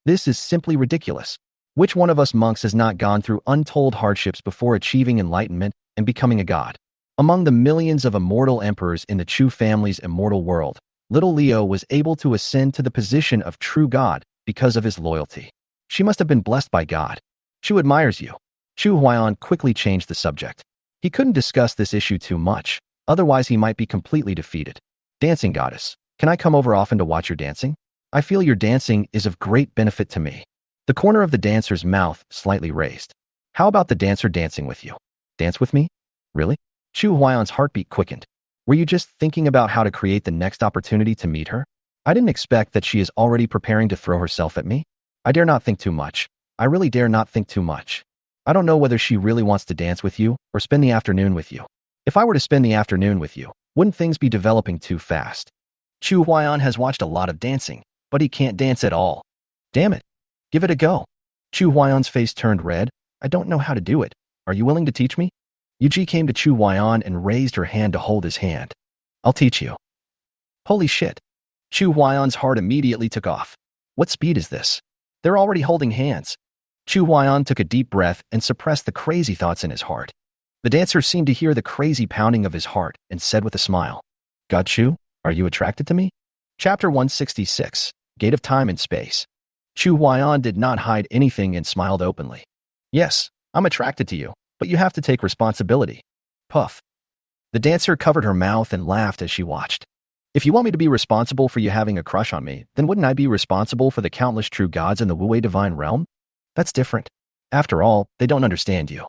This is simply ridiculous. Which one of us monks has not gone through untold hardships before achieving enlightenment and becoming a god? Among the millions of immortal emperors in the Chu family's immortal world, little Leo was able to ascend to the position of true god because of his loyalty. She must have been blessed by God. Chu admires you. Chu Huaiyan quickly changed the subject. He couldn't discuss this issue too much, otherwise he might be completely defeated. Dancing goddess, can I come over often to watch your dancing? I feel your dancing is of great benefit to me. The corner of the dancer's mouth slightly raised. How about the dancer dancing with you? Dance with me? Really? Chu Huaiyan's heartbeat quickened. Were you just thinking about how to create the next opportunity to meet her? I didn't expect that she is already preparing to throw herself at me. I dare not think too much. I really dare not think too much. I don't know whether she really wants to dance with you or spend the afternoon with you. If I were to spend the afternoon with you, wouldn't things be developing too fast? Chu Huaiyan has watched a lot of dancing, but he can't dance at all. Damn it. Give it a go. Chu Huaiyan's face turned red. I don't know how to do it. Are you willing to teach me? Yuji came to Chu Huaiyan and raised her hand to hold his hand. I'll teach you. Holy shit. Chu Huaiyan's heart immediately took off. What speed is this? They're already holding hands. Chu Huaiyan took a deep breath and suppressed the crazy thoughts in his heart. The dancer seemed to hear the crazy pounding of his heart and said with a smile, God Chu, are you attracted to me? Chapter 166, Gate of Time and Space. Chu Huaiyan did not hide anything and smiled openly. Yes, I'm attracted to you, but you have to take responsibility. Puff. The dancer covered her mouth and laughed as she watched. If you want me to be responsible for you having a crush on me, then wouldn't I be responsible for the countless true gods in the Wu-Wei divine realm? That's different. After all, they don't understand you.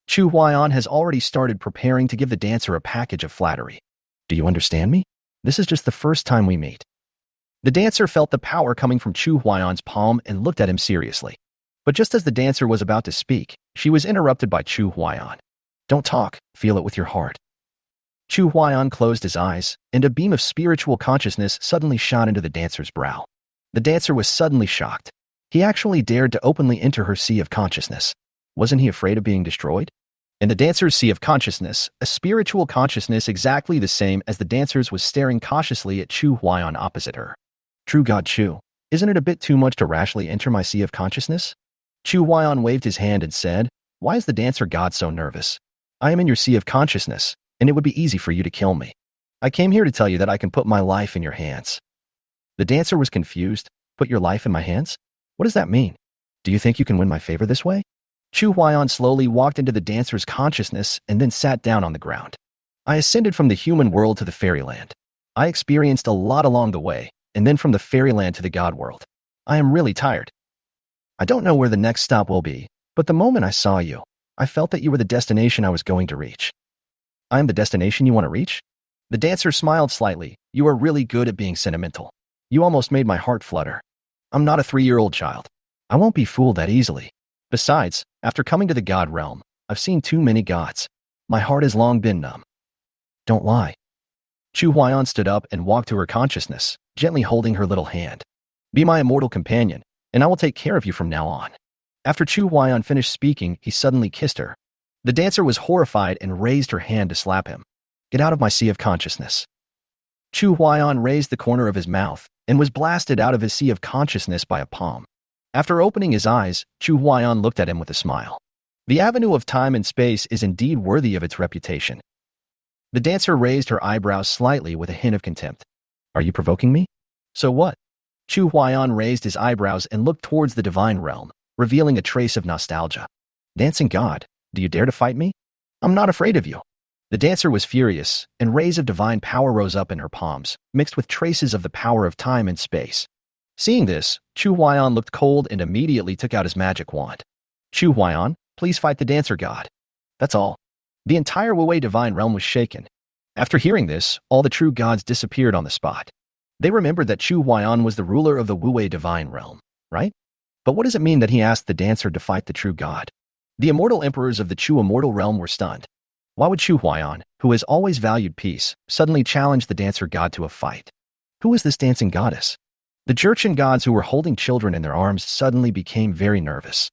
Chu Huaiyan has already started preparing to give the dancer a package of flattery. Do you understand me? This is just the first time we meet. The dancer felt the power coming from Chu Huaiyan's palm and looked at him seriously. But just as the dancer was about to speak, She was interrupted by Chu Huaiyan. Don't talk, feel it with your heart. Chu Huaiyan closed his eyes, and a beam of spiritual consciousness suddenly shot into the dancer's brow. The dancer was suddenly shocked. He actually dared to openly enter her sea of consciousness. Wasn't he afraid of being destroyed? In the dancer's sea of consciousness, a spiritual consciousness exactly the same as the dancer's was staring cautiously at Chu Huaiyan opposite her. True God Chu, isn't it a bit too much to rashly enter my sea of consciousness? Chu Huaiyan waved his hand and said, Why is the dancer God so nervous? I am in your sea of consciousness, and it would be easy for you to kill me. I came here to tell you that I can put my life in your hands. The dancer was confused. Put your life in my hands? What does that mean? Do you think you can win my favor this way? Chu Huaiyan slowly walked into the dancer's consciousness and then sat down on the ground. I ascended from the human world to the fairyland. I experienced a lot along the way, and then from the fairyland to the god world. I am really tired. I don't know where the next stop will be, but the moment I saw you, I felt that you were the destination I was going to reach. I am the destination you want to reach? The dancer smiled slightly. You are really good at being sentimental. You almost made my heart flutter. I'm not a 3-year-old child. I won't be fooled that easily. Besides, after coming to the god realm, I've seen too many gods. My heart has long been numb. Don't lie. Chu Huaiyan stood up and walked to her consciousness, gently holding her little hand. Be my immortal companion, and I will take care of you from now on. After Chu Huaiyan finished speaking, he suddenly kissed her. The dancer was horrified and raised her hand to slap him. Get out of my sea of consciousness. Chu Huaiyan raised the corner of his mouth and was blasted out of his sea of consciousness by a palm. After opening his eyes, Chu Huaiyan looked at him with a smile. The avenue of time and space is indeed worthy of its reputation. The dancer raised her eyebrows slightly with a hint of contempt. Are you provoking me? So what? Chu Huaiyan raised his eyebrows and looked towards the divine realm, revealing a trace of nostalgia. Dancing God, do you dare to fight me? I'm not afraid of you. The dancer was furious, and rays of divine power rose up in her palms, mixed with traces of the power of time and space. Seeing this, Chu Huaiyan looked cold and immediately took out his magic wand. Chu Huaiyan, please fight the dancer god. That's all. The entire Wu-Wei divine realm was shaken. After hearing this, all the true gods disappeared on the spot. They remembered that Chu Huaiyan was the ruler of the Wu-Wei divine realm, right? But what does it mean that he asked the dancer to fight the true god? The immortal emperors of the Chu immortal realm were stunned. Why would Chu Huaiyan, who has always valued peace, suddenly challenge the dancer god to a fight? Who is this dancing goddess? The Jurchen gods who were holding children in their arms suddenly became very nervous.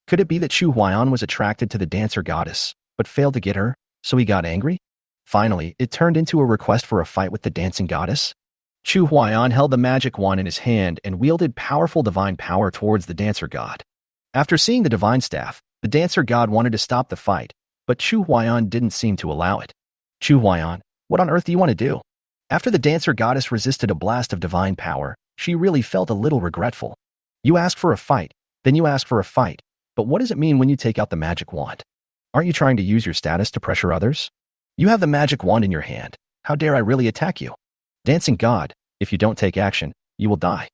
Could it be that Chu Huaiyan was attracted to the dancer goddess, but failed to get her, so he got angry? Finally, it turned into a request for a fight with the dancing goddess. Chu Huaiyan held the magic wand in his hand and wielded powerful divine power towards the dancer god. After seeing the divine staff, the dancer god wanted to stop the fight, but Chu Huaiyan didn't seem to allow it. Chu Huaiyan, what on earth do you want to do? After the dancer goddess resisted a blast of divine power, she really felt a little regretful. You ask for a fight, then you ask for a fight, but what does it mean when you take out the magic wand? Aren't you trying to use your status to pressure others? You have the magic wand in your hand. How dare I really attack you? Dancing God, if you don't take action, you will die.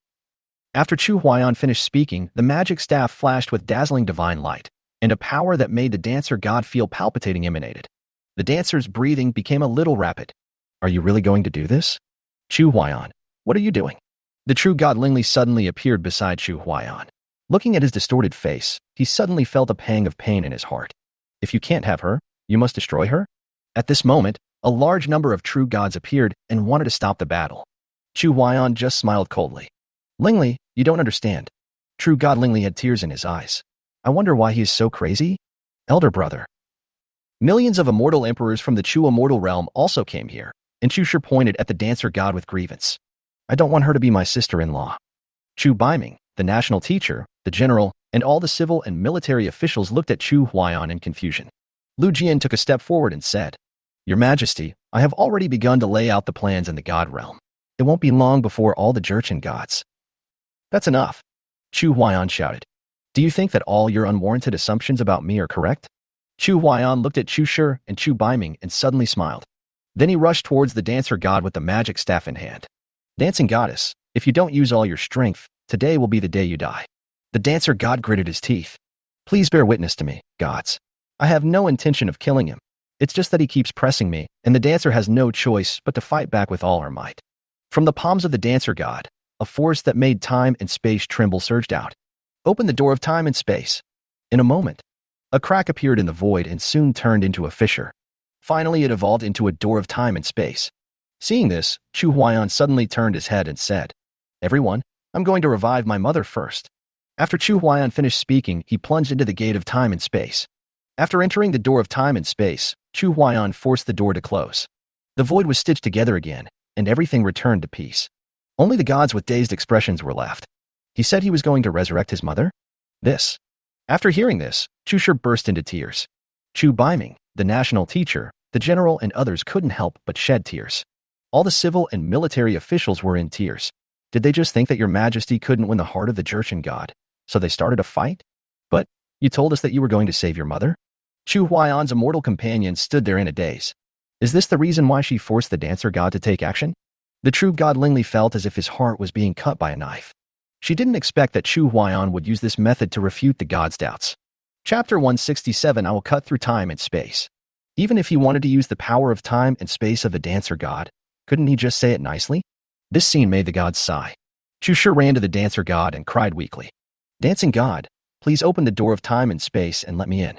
After Chu Huaiyan finished speaking, the magic staff flashed with dazzling divine light, and a power that made the dancer god feel palpitating emanated. The dancer's breathing became a little rapid. Are you really going to do this? Chu Huaiyan, what are you doing? The true god Lingli suddenly appeared beside Chu Huaiyan. Looking at his distorted face, he suddenly felt a pang of pain in his heart. If you can't have her, you must destroy her? At this moment, a large number of true gods appeared and wanted to stop the battle. Chu Huaiyan just smiled coldly. Lingli, you don't understand. True god Lingli had tears in his eyes. I wonder why he is so crazy? Elder brother. Millions of immortal emperors from the Chu immortal realm also came here, and Chu Shi pointed at the dancer god with grievance. I don't want her to be my sister-in-law. Chu Baiming, the national teacher, the general, and all the civil and military officials looked at Chu Huaiyan in confusion. Lu Jian took a step forward and said, Your Majesty, I have already begun to lay out the plans in the god realm. It won't be long before all the Jurchen gods. That's enough. Chu Huaiyan shouted. Do you think that all your unwarranted assumptions about me are correct? Chu Huaiyan looked at Chu Shi and Chu Baiming and suddenly smiled. Then he rushed towards the dancer god with the magic staff in hand. Dancing goddess, if you don't use all your strength, today will be the day you die. The dancer god gritted his teeth. Please bear witness to me, gods. I have no intention of killing him. It's just that he keeps pressing me, and the dancer has no choice but to fight back with all her might. From the palms of the dancer god, a force that made time and space tremble surged out. Open the door of time and space. In a moment, A crack appeared in the void and soon turned into a fissure. Finally, it evolved into a door of time and space. Seeing this, Chu Huaiyan suddenly turned his head and said, "Everyone, I'm going to revive my mother first." After Chu Huaiyan finished speaking, he plunged into the gate of time and space. After entering the door of time and space, Chu Huaiyan forced the door to close. The void was stitched together again, and everything returned to peace. Only the gods with dazed expressions were left. He said he was going to resurrect his mother? This. After hearing this, Chu Shi burst into tears. Chu Baiming, the national teacher, the general and others couldn't help but shed tears. All the civil and military officials were in tears. Did they just think that your majesty couldn't win the heart of the Jurchen god, so they started a fight? But you told us that you were going to save your mother? Chu Huaiyan's immortal companion stood there in a daze. Is this the reason why she forced the dancer god to take action? The true god Lingli felt as if his heart was being cut by a knife. She didn't expect that Chu Huaiyan would use this method to refute the god's doubts. Chapter 167. I will cut through time and space. Even if he wanted to use the power of time and space of the dancer god, couldn't he just say it nicely? This scene made the gods sigh. Chu Shi ran to the dancer god and cried weakly, "Dancing god, please open the door of time and space and let me in."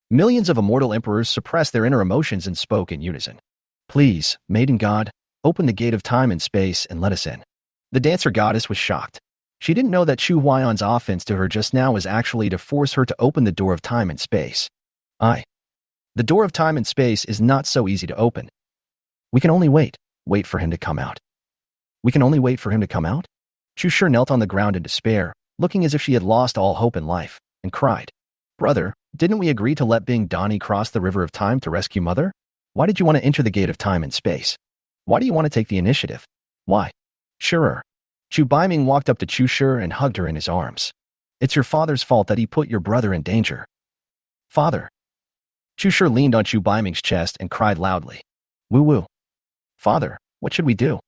Millions of immortal emperors suppressed their inner emotions and spoke in unison. "Please, maiden god, open the gate of time and space and let us in." The dancer goddess was shocked. She didn't know that Chu Huaiyan's offense to her just now was actually to force her to open the door of time and space. The door of time and space is not so easy to open. We can only wait for him to come out. We can only wait for him to come out? Chu Shi knelt on the ground in despair, looking as if she had lost all hope in life, and cried, "Brother, didn't we agree to let Bing Dani cross the river of time to rescue mother? Why did you want to enter the gate of time and space? Why do you want to take the initiative? Why?" "Sure." Chu Baiming walked up to Chu Shi and hugged her in his arms. "It's your father's fault that he put your brother in danger." "Father." Chu Shi leaned on Chu Baiming's chest and cried loudly, "Woo-woo. Father, what should we do?"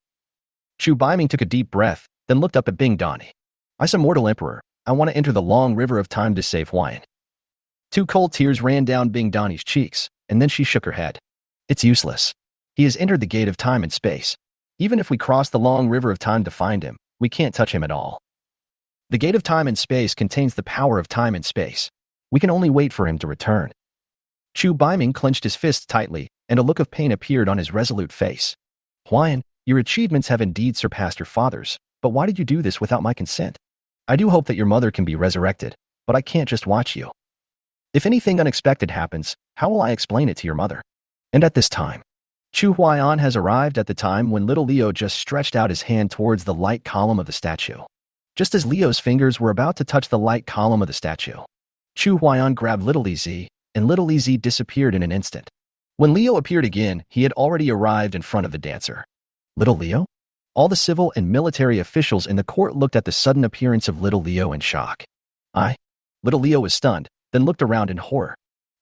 Chu Baiming took a deep breath, then looked up at Bing Dani. "As a mortal emperor, I want to enter the long river of time to save Huaiyan." Two cold tears ran down Bing Dani's cheeks, and then she shook her head. "It's useless. He has entered the gate of time and space. Even if we cross the long river of time to find him, we can't touch him at all. The gate of time and space contains the power of time and space. We can only wait for him to return." Chu Baiming clenched his fists tightly, and a look of pain appeared on his resolute face. "Huaiyan, your achievements have indeed surpassed your father's, but why did you do this without my consent? I do hope that your mother can be resurrected, but I can't just watch you. If anything unexpected happens, how will I explain it to your mother?" And at this time, Chu Huaiyan has arrived at the time when little Leo just stretched out his hand towards the light column of the statue. Just as Leo's fingers were about to touch the light column of the statue, Chu Huaiyan grabbed little Lizzie, and little Lizzie disappeared in an instant. When Leo appeared again, he had already arrived in front of the dancer. Little Leo? All the civil and military officials in the court looked at the sudden appearance of little Leo in shock. Little Leo was stunned, then looked around in horror.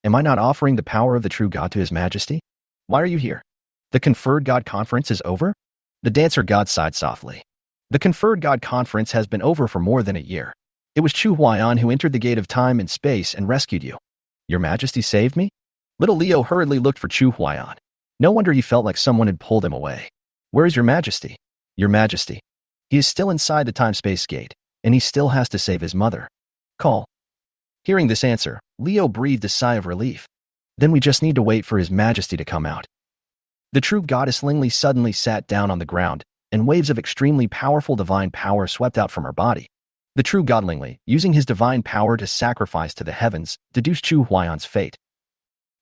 "Am I not offering the power of the true God to His Majesty? Why are you here? The conferred God conference is over?" The dancer god sighed softly. "The conferred God conference has been over for more than a year. It was Chu Huaiyan who entered the gate of time and space and rescued you. Your Majesty saved me?" Little Leo hurriedly looked for Chu Huaiyan. No wonder he felt like someone had pulled him away. "Where is your Majesty?" "Your Majesty. He is still inside the time-space gate, and he still has to save his mother. Call." Hearing this answer, Leo breathed a sigh of relief. "Then we just need to wait for His Majesty to come out." The true goddess Lingli suddenly sat down on the ground, and waves of extremely powerful divine power swept out from her body. The true god Lingli, using his divine power to sacrifice to the heavens, deduced Chu Huaiyan's fate.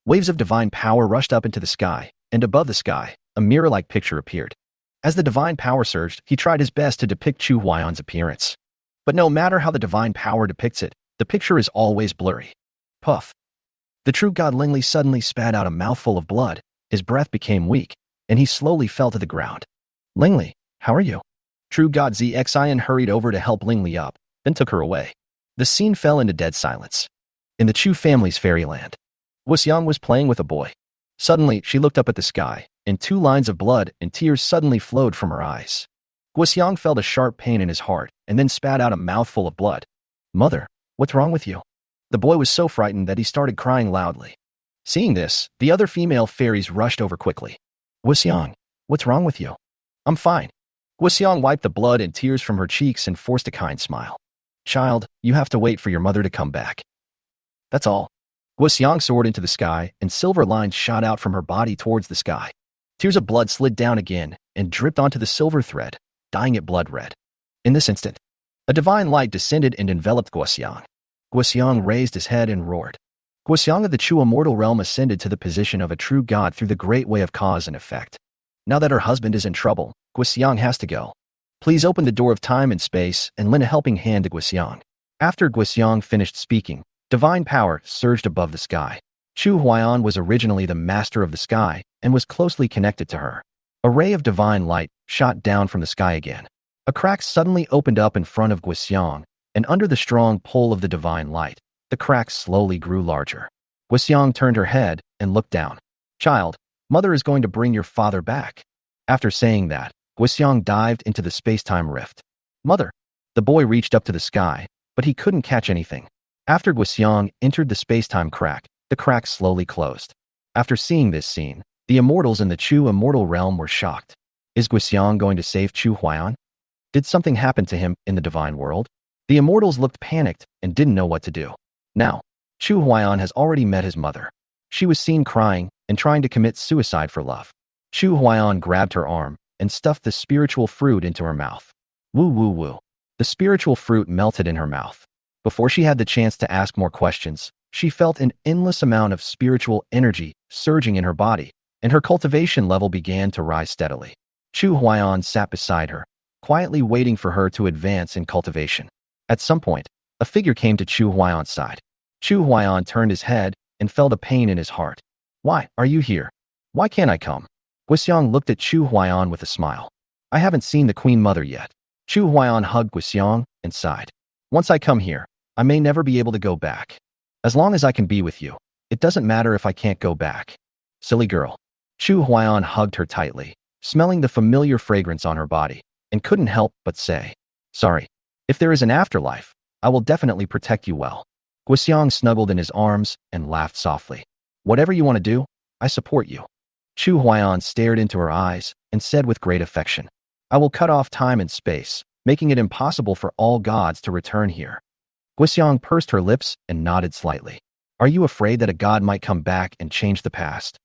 Waves of divine power rushed up into the sky, and above the sky, a mirror-like picture appeared. As the divine power surged, he tried his best to depict Chu Huaiyan's appearance. But no matter how the divine power depicts it, the picture is always blurry. Puff. The true god Lingli suddenly spat out a mouthful of blood, his breath became weak, and he slowly fell to the ground. "Lingli, how are you?" True god Zxian hurried over to help Lingli up, then took her away. The scene fell into dead silence. In the Chu family's fairyland, Wuxiang was playing with a boy. Suddenly, she looked up at the sky, and 2 lines of blood and tears suddenly flowed from her eyes. Guxiang felt a sharp pain in his heart, and then spat out a mouthful of blood. "Mother, what's wrong with you?" The boy was so frightened that he started crying loudly. Seeing this, the other female fairies rushed over quickly. "Wuxiang, what's wrong with you?" "I'm fine." Guxiang wiped the blood and tears from her cheeks and forced a kind smile. "Child, you have to wait for your mother to come back. That's all." Guoxiang soared into the sky, and silver lines shot out from her body towards the sky. Tears of blood slid down again and dripped onto the silver thread, dyeing it blood red. In this instant, a divine light descended and enveloped Guoxiang. Guoxiang raised his head and roared. Guoxiang of the true immortal realm ascended to the position of a true god through the great way of cause and effect. Now that her husband is in trouble, Guoxiang has to go. Please open the door of time and space and lend a helping hand to Guoxiang. After Guoxiang finished speaking, divine power surged above the sky. Chu Huaiyan was originally the master of the sky and was closely connected to her. A ray of divine light shot down from the sky again. A crack suddenly opened up in front of Guoxiang, and under the strong pull of the divine light, the crack slowly grew larger. Guoxiang turned her head and looked down. Child, mother is going to bring your father back. After saying that, Guoxiang dived into the space-time rift. Mother! The boy reached up to the sky, but he couldn't catch anything. After Guoxiang entered the space-time crack, the crack slowly closed. After seeing this scene, the immortals in the Chu immortal realm were shocked. Is Guoxiang going to save Chu Huaiyan? Did something happen to him in the divine world? The immortals looked panicked and didn't know what to do. Now, Chu Huaiyan has already met his mother. She was seen crying and trying to commit suicide for love. Chu Huaiyan grabbed her arm and stuffed the spiritual fruit into her mouth. Woo woo woo. The spiritual fruit melted in her mouth. Before she had the chance to ask more questions, she felt an endless amount of spiritual energy surging in her body, and her cultivation level began to rise steadily. Chu Huaiyan sat beside her, quietly waiting for her to advance in cultivation. At some point, a figure came to Chu Huaiyan's side. Chu Huaiyan turned his head and felt a pain in his heart. Why are you here? Why can't I come? Guoxiang looked at Chu Huaiyan with a smile. I haven't seen the Queen Mother yet. Chu Huaiyan hugged Guoxiang and sighed. Once I come here, I may never be able to go back. As long as I can be with you, it doesn't matter if I can't go back. Silly girl. Chu Huaiyan hugged her tightly, smelling the familiar fragrance on her body, and couldn't help but say, sorry. If there is an afterlife, I will definitely protect you well. Guoxiang snuggled in his arms and laughed softly. Whatever you want to do, I support you. Chu Huaiyan stared into her eyes and said with great affection, I will cut off time and space, making it impossible for all gods to return here. Guoxiang pursed her lips and nodded slightly. Are you afraid that a god might come back and change the past?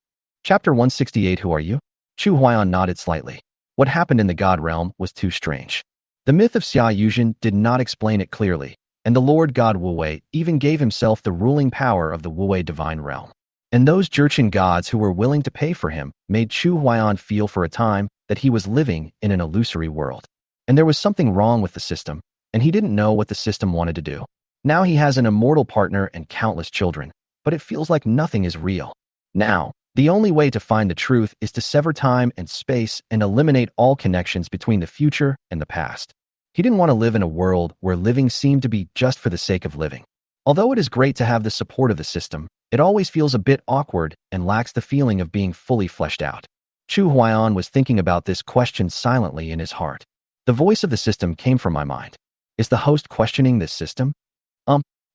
Chapter 168. Who are you? Chu Huaiyan nodded slightly. What happened in the god realm was too strange. The myth of Xia Yuzhen did not explain it clearly, and the Lord God Wu-wei even gave himself the ruling power of the Wu-wei divine realm. And those Jurchen gods who were willing to pay for him made Chu Huaiyan feel for a time that he was living in an illusory world. And there was something wrong with the system, and he didn't know what the system wanted to do. Now he has an immortal partner and countless children, but it feels like nothing is real. Now, the only way to find the truth is to sever time and space and eliminate all connections between the future and the past. He didn't want to live in a world where living seemed to be just for the sake of living. Although it is great to have the support of the system, it always feels a bit awkward and lacks the feeling of being fully fleshed out. Chu Huaiyan was thinking about this question silently in his heart. The voice of the system came from my mind. Is the host questioning this system?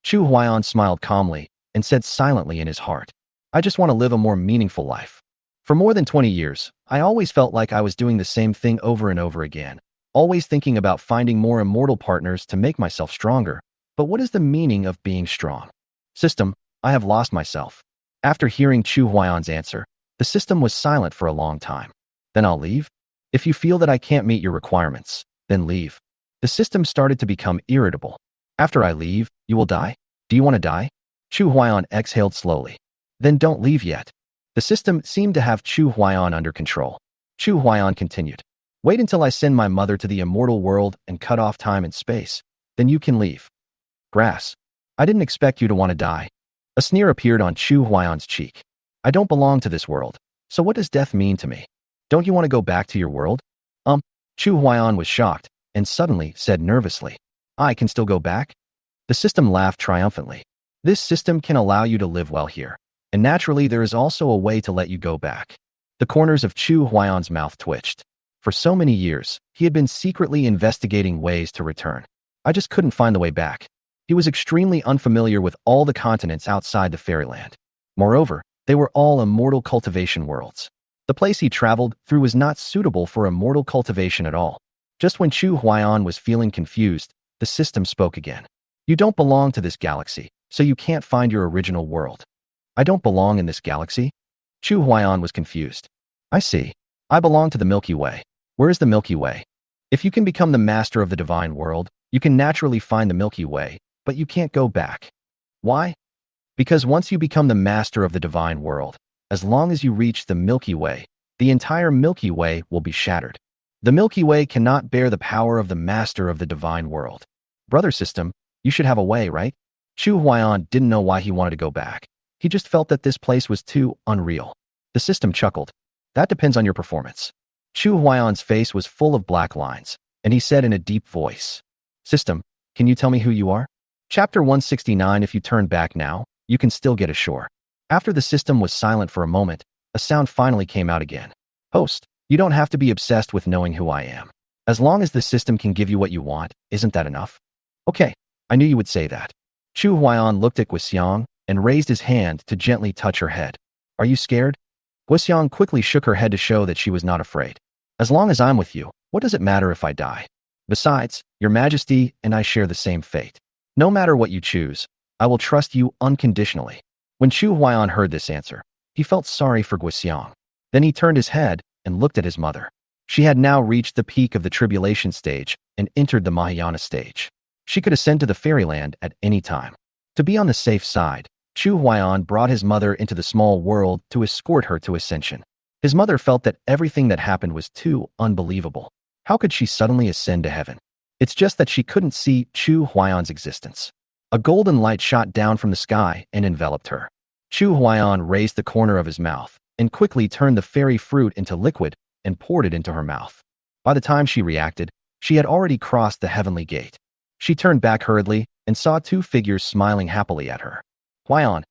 Chu Huaiyan smiled calmly and said silently in his heart, I just want to live a more meaningful life. For more than 20 years, I always felt like I was doing the same thing over and over again, always thinking about finding more immortal partners to make myself stronger. But what is the meaning of being strong? System, I have lost myself. After hearing Chu Huaiyan's answer, the system was silent for a long time. Then I'll leave? If you feel that I can't meet your requirements, then leave. The system started to become irritable. After I leave, you will die? Do you want to die? Chu Huaiyan exhaled slowly. Then don't leave yet. The system seemed to have Chu Huaiyan under control. Chu Huaiyan continued. Wait until I send my mother to the immortal world and cut off time and space. Then you can leave. Grass. I didn't expect you to want to die. A sneer appeared on Chu Huaiyan's cheek. I don't belong to this world. So what does death mean to me? Don't you want to go back to your world? Chu Huaiyan was shocked and suddenly said nervously, I can still go back? The system laughed triumphantly. This system can allow you to live well here, and naturally there is also a way to let you go back. The corners of Chu Huaiyan's mouth twitched. For so many years, he had been secretly investigating ways to return. I just couldn't find the way back. He was extremely unfamiliar with all the continents outside the fairyland. Moreover, they were all immortal cultivation worlds. The place he traveled through was not suitable for immortal cultivation at all. Just when Chu Huaiyan was feeling confused, the system spoke again. You don't belong to this galaxy, so you can't find your original world. I don't belong in this galaxy? Chu Huaiyan was confused. I see. I belong to the Milky Way. Where is the Milky Way? If you can become the master of the divine world, you can naturally find the Milky Way, but you can't go back. Why? Because once you become the master of the divine world, as long as you reach the Milky Way, the entire Milky Way will be shattered. The Milky Way cannot bear the power of the master of the divine world. Brother system, you should have a way, right? Chu Huaiyan didn't know why he wanted to go back. He just felt that this place was too unreal. The system chuckled. That depends on your performance. Chu Huaiyan's face was full of black lines, and he said in a deep voice, System, can you tell me who you are? Chapter 169. If you turn back now, you can still get ashore. After the system was silent for a moment, a sound finally came out again. Host, you don't have to be obsessed with knowing who I am. As long as the system can give you what you want, isn't that enough? Okay, I knew you would say that. Chu Huaiyan looked at Guxiang and raised his hand to gently touch her head. Are you scared? Guxiang quickly shook her head to show that she was not afraid. As long as I'm with you, what does it matter if I die? Besides, Your Majesty and I share the same fate. No matter what you choose, I will trust you unconditionally. When Chu Huaiyan heard this answer, he felt sorry for Guxiang. Then he turned his head and looked at his mother. She had now reached the peak of the tribulation stage and entered the Mahayana stage. She could ascend to the fairyland at any time. To be on the safe side, Chu Huaiyan brought his mother into the small world to escort her to ascension. His mother felt that everything that happened was too unbelievable. How could she suddenly ascend to heaven? It's just that she couldn't see Chu Huaiyan's existence. A golden light shot down from the sky and enveloped her. Chu Huaiyan raised the corner of his mouth and quickly turned the fairy fruit into liquid and poured it into her mouth. By the time she reacted, she had already crossed the heavenly gate. She turned back hurriedly and saw two figures smiling happily at her. Huaiyan.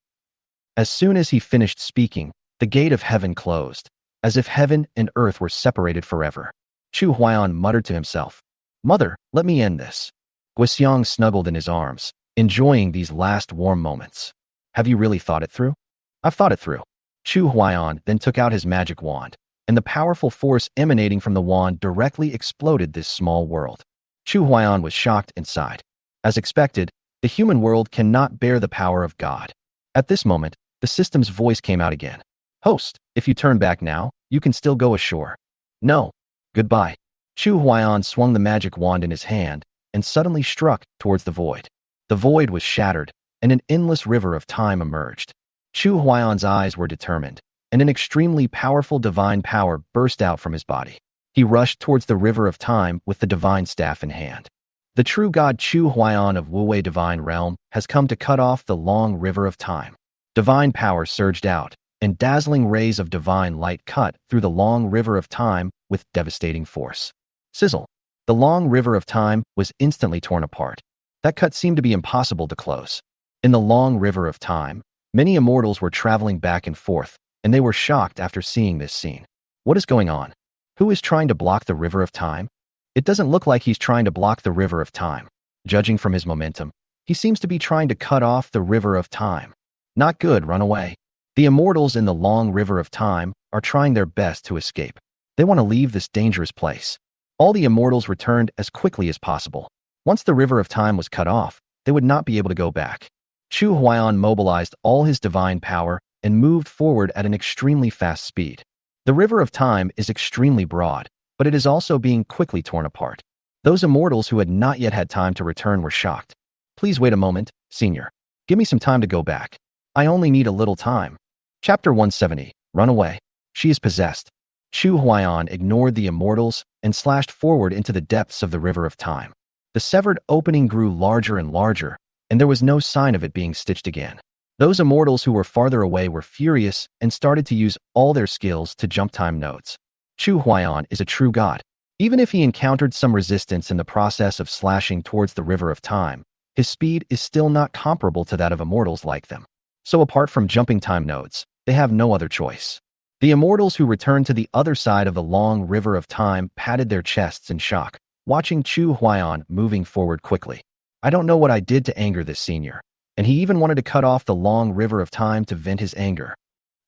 As soon as he finished speaking, the gate of heaven closed, as if heaven and earth were separated forever. Chu Huaiyan muttered to himself, Mother, let me end this. Guxiang snuggled in his arms, enjoying these last warm moments. Have you really thought it through? I've thought it through. Chu Huaiyan then took out his magic wand, and the powerful force emanating from the wand directly exploded this small world. Chu Huaiyan was shocked and sighed. As expected, the human world cannot bear the power of God. At this moment, the system's voice came out again. Host, if you turn back now, you can still go ashore. No. Goodbye. Chu Huaiyan swung the magic wand in his hand and suddenly struck towards the void. The void was shattered, and an endless river of time emerged. Chu Huaiyan's eyes were determined, and an extremely powerful divine power burst out from his body. He rushed towards the river of time with the divine staff in hand. The true god Chu Huaiyan of Wuwei Divine Realm has come to cut off the long river of time. Divine power surged out, and dazzling rays of divine light cut through the long river of time with devastating force. Sizzle. The long river of time was instantly torn apart. That cut seemed to be impossible to close. In the long river of time, many immortals were traveling back and forth, and they were shocked after seeing this scene. What is going on? Who is trying to block the river of time? It doesn't look like he's trying to block the river of time. Judging from his momentum, he seems to be trying to cut off the river of time. Not good, run away. The immortals in the long river of time are trying their best to escape. They want to leave this dangerous place. All the immortals returned as quickly as possible. Once the river of time was cut off, they would not be able to go back. Chu Huaiyan mobilized all his divine power and moved forward at an extremely fast speed. The river of time is extremely broad, but it is also being quickly torn apart. Those immortals who had not yet had time to return were shocked. Please wait a moment, Senior. Give me some time to go back. I only need a little time. Chapter 170. Run away. She is possessed. Chu Huaiyan ignored the immortals and slashed forward into the depths of the river of time. The severed opening grew larger and larger, and there was no sign of it being stitched again. Those immortals who were farther away were furious and started to use all their skills to jump time nodes. Chu Huaiyan is a true god. Even if he encountered some resistance in the process of slashing towards the river of time, his speed is still not comparable to that of immortals like them. So apart from jumping time nodes, they have no other choice. The immortals who returned to the other side of the long river of time patted their chests in shock, watching Chu Huaiyan moving forward quickly. I don't know what I did to anger this senior, and he even wanted to cut off the long river of time to vent his anger.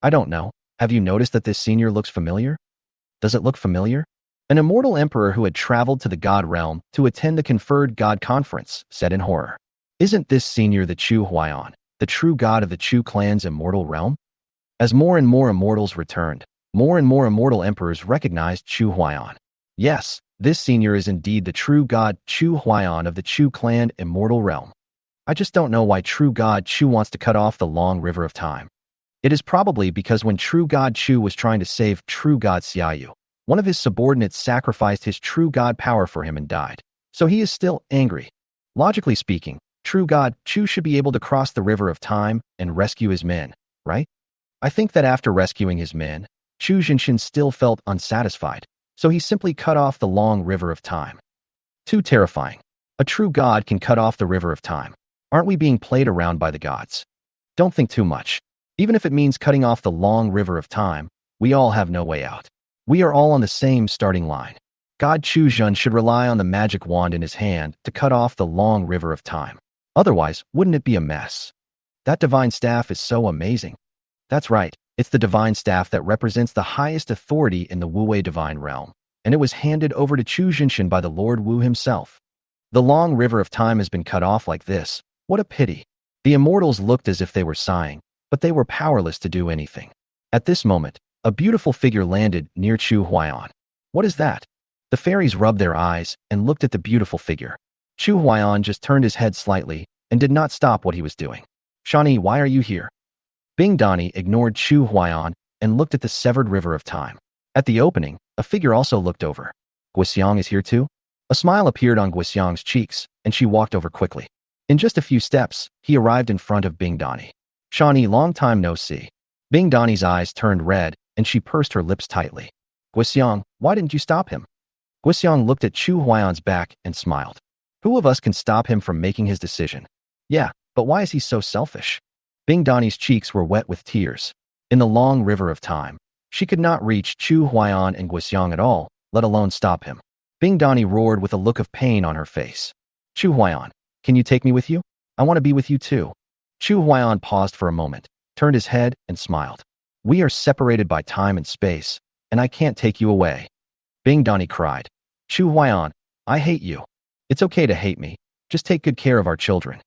I don't know. Have you noticed that this senior looks familiar? Does it look familiar? An immortal emperor who had traveled to the god realm to attend the conferred god conference said in horror. Isn't this senior the Chu Huaiyan, the true god of the Chu clan's immortal realm? As more and more immortals returned, more and more immortal emperors recognized Chu Huaiyan. Yes, this senior is indeed the true god Chu Huaiyan of the Chu clan immortal realm. I just don't know why true god Chu wants to cut off the long river of time. It is probably because when true god Chu was trying to save true god Xiaoyu, one of his subordinates sacrificed his true god power for him and died. So he is still angry. Logically speaking, true god Chu should be able to cross the river of time and rescue his men, right? I think that after rescuing his men, Chu Jinshin still felt unsatisfied, so he simply cut off the long river of time. Too terrifying. A true god can cut off the river of time. Aren't we being played around by the gods? Don't think too much. Even if it means cutting off the long river of time, we all have no way out. We are all on the same starting line. God Chu Jun should rely on the magic wand in his hand to cut off the long river of time. Otherwise, wouldn't it be a mess? That divine staff is so amazing. That's right, it's the divine staff that represents the highest authority in the Wu-Wei divine realm, and it was handed over to Chu Jinshin by the Lord Wu himself. The long river of time has been cut off like this. What a pity. The immortals looked as if they were sighing, but they were powerless to do anything. At this moment, a beautiful figure landed near Chu Huaiyan. What is that? The fairies rubbed their eyes and looked at the beautiful figure. Chu Huaiyan just turned his head slightly and did not stop what he was doing. Shani, why are you here? Bing Dani ignored Chu Huaiyan and looked at the severed river of time. At the opening, a figure also looked over. Guixiang is here too? A smile appeared on Guixiang's cheeks, and she walked over quickly. In just a few steps, he arrived in front of Bing Dani. Shani, long time no see. Bing Dani's eyes turned red, and she pursed her lips tightly. Guixiang, why didn't you stop him? Guixiang looked at Chu Huaiyan's back and smiled. Who of us can stop him from making his decision? Yeah, but why is he so selfish? Bing Dani's cheeks were wet with tears. In the long river of time, she could not reach Chu Huaiyan and Guixiang at all, let alone stop him. Bing Dani roared with a look of pain on her face. Chu Huaiyan, can you take me with you? I want to be with you too. Chu Huaiyan paused for a moment, turned his head, and smiled. We are separated by time and space, and I can't take you away. Bing Dani cried. Chu Huaiyan, I hate you. It's okay to hate me. Just take good care of our children.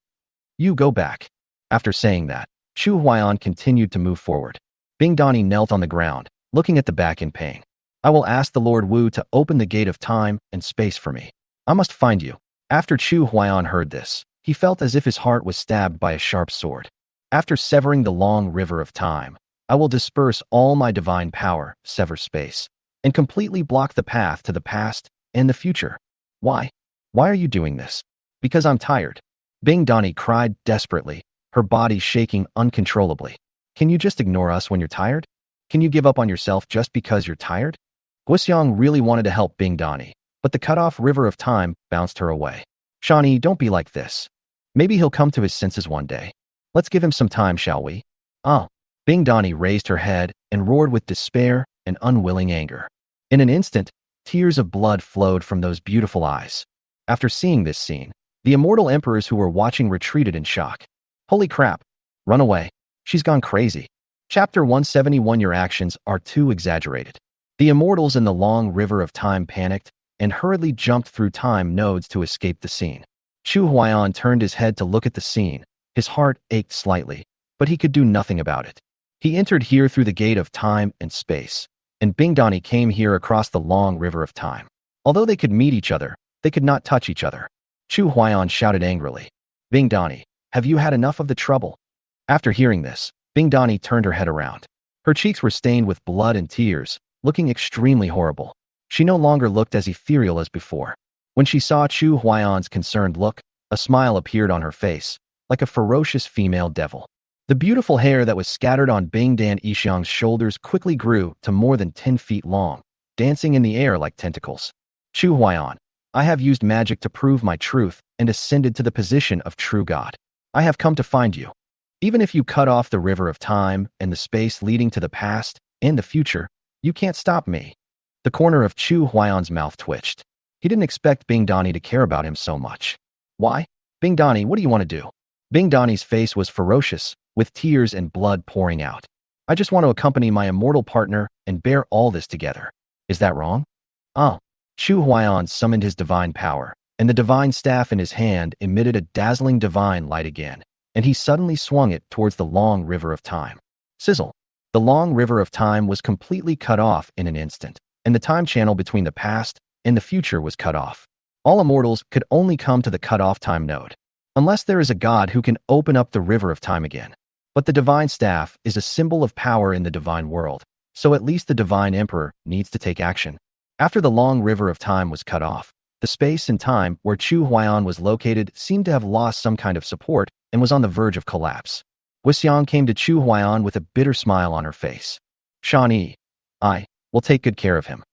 You go back. After saying that, Chu Huaiyan continued to move forward. Bing Dani knelt on the ground, looking at the back in pain. I will ask the Lord Wu to open the gate of time and space for me. I must find you. After Chu Huaiyan heard this, he felt as if his heart was stabbed by a sharp sword. After severing the long river of time, I will disperse all my divine power, sever space, and completely block the path to the past and the future. Why? Why are you doing this? Because I'm tired. Bing Dani cried desperately, her body shaking uncontrollably. Can you just ignore us when you're tired? Can you give up on yourself just because you're tired? Guixiang really wanted to help Bing Dani, but the cut-off river of time bounced her away. Shani, don't be like this. Maybe he'll come to his senses one day. Let's give him some time, shall we? Oh. Bing Dani raised her head and roared with despair and unwilling anger. In an instant, tears of blood flowed from those beautiful eyes. After seeing this scene, the immortal emperors who were watching retreated in shock. Holy crap! Run away. She's gone crazy. Chapter 171. Your actions are too exaggerated. The immortals in the long river of time panicked and hurriedly jumped through time nodes to escape the scene. Chu Huaiyan turned his head to look at the scene. His heart ached slightly, but he could do nothing about it. He entered here through the gate of time and space, and Bing Dani came here across the long river of time. Although they could meet each other, they could not touch each other. Chu Huaiyan shouted angrily. Bing Dani, have you had enough of the trouble? After hearing this, Bing Dani turned her head around. Her cheeks were stained with blood and tears, looking extremely horrible. She no longer looked as ethereal as before. When she saw Chu Huaiyan's concerned look, a smile appeared on her face, like a ferocious female devil. The beautiful hair that was scattered on Bing Dan Yixiang's shoulders quickly grew to more than 10 feet long, dancing in the air like tentacles. Chu Huaiyan, I have used magic to prove my truth and ascended to the position of true God. I have come to find you. Even if you cut off the river of time and the space leading to the past and the future, you can't stop me. The corner of Chu Huaiyan's mouth twitched. He didn't expect Bing Dani to care about him so much. Why? Bing Dani, what do you want to do? Bing Dani's face was ferocious, with tears and blood pouring out. I just want to accompany my immortal partner and bear all this together. Is that wrong? Oh. Chu Huaiyan summoned his divine power, and the divine staff in his hand emitted a dazzling divine light again, and he suddenly swung it towards the long river of time. Sizzle. The long river of time was completely cut off in an instant, and the time channel between the past and the future was cut off. All immortals could only come to the cut-off time node, unless there is a god who can open up the river of time again. But the divine staff is a symbol of power in the divine world, so at least the divine emperor needs to take action. After the long river of time was cut off, the space and time where Chu Huaiyan was located seemed to have lost some kind of support and was on the verge of collapse. Guxiang came to Chu Huaiyan with a bitter smile on her face. "Shani, I will take good care of him."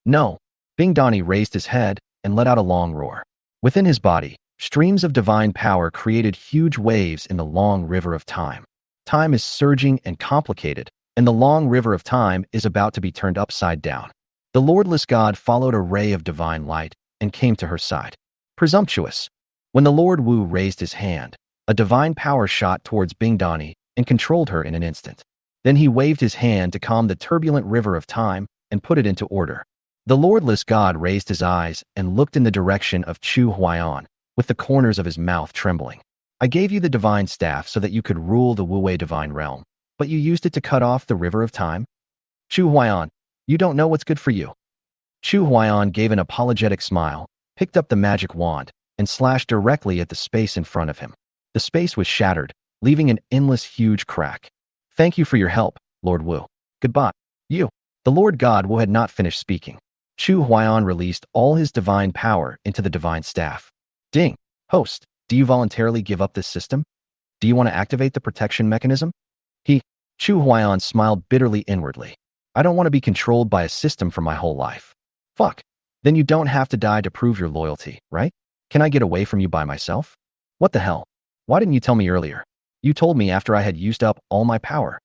"No." Bing Dani raised his head and let out a long roar. Within his body, streams of divine power created huge waves in the long river of time. Time is surging and complicated, and the long river of time is about to be turned upside down. The Lordless God followed a ray of divine light and came to her side. Presumptuous. When the Lord Wu raised his hand, a divine power shot towards Bing Dani and controlled her in an instant. Then he waved his hand to calm the turbulent river of time and put it into order. The Lordless God raised his eyes and looked in the direction of Chu Huaiyan, with the corners of his mouth trembling. "I gave you the divine staff so that you could rule the Wu-Wei divine realm, but you used it to cut off the river of time? Chu Huaiyan, you don't know what's good for you." Chu Huaiyan gave an apologetic smile, picked up the magic wand, and slashed directly at the space in front of him. The space was shattered, leaving an endless huge crack. "Thank you for your help, Lord Wu. Goodbye." "You." The Lord God Wu had not finished speaking. Chu Huaiyan released all his divine power into the divine staff. "Ding. Host, do you voluntarily give up this system? Do you want to activate the protection mechanism?" Chu Huaiyan smiled bitterly inwardly. "I don't want to be controlled by a system for my whole life." "Fuck. Then you don't have to die to prove your loyalty, right? Can I get away from you by myself?" "What the hell? Why didn't you tell me earlier? You told me after I had used up all my power."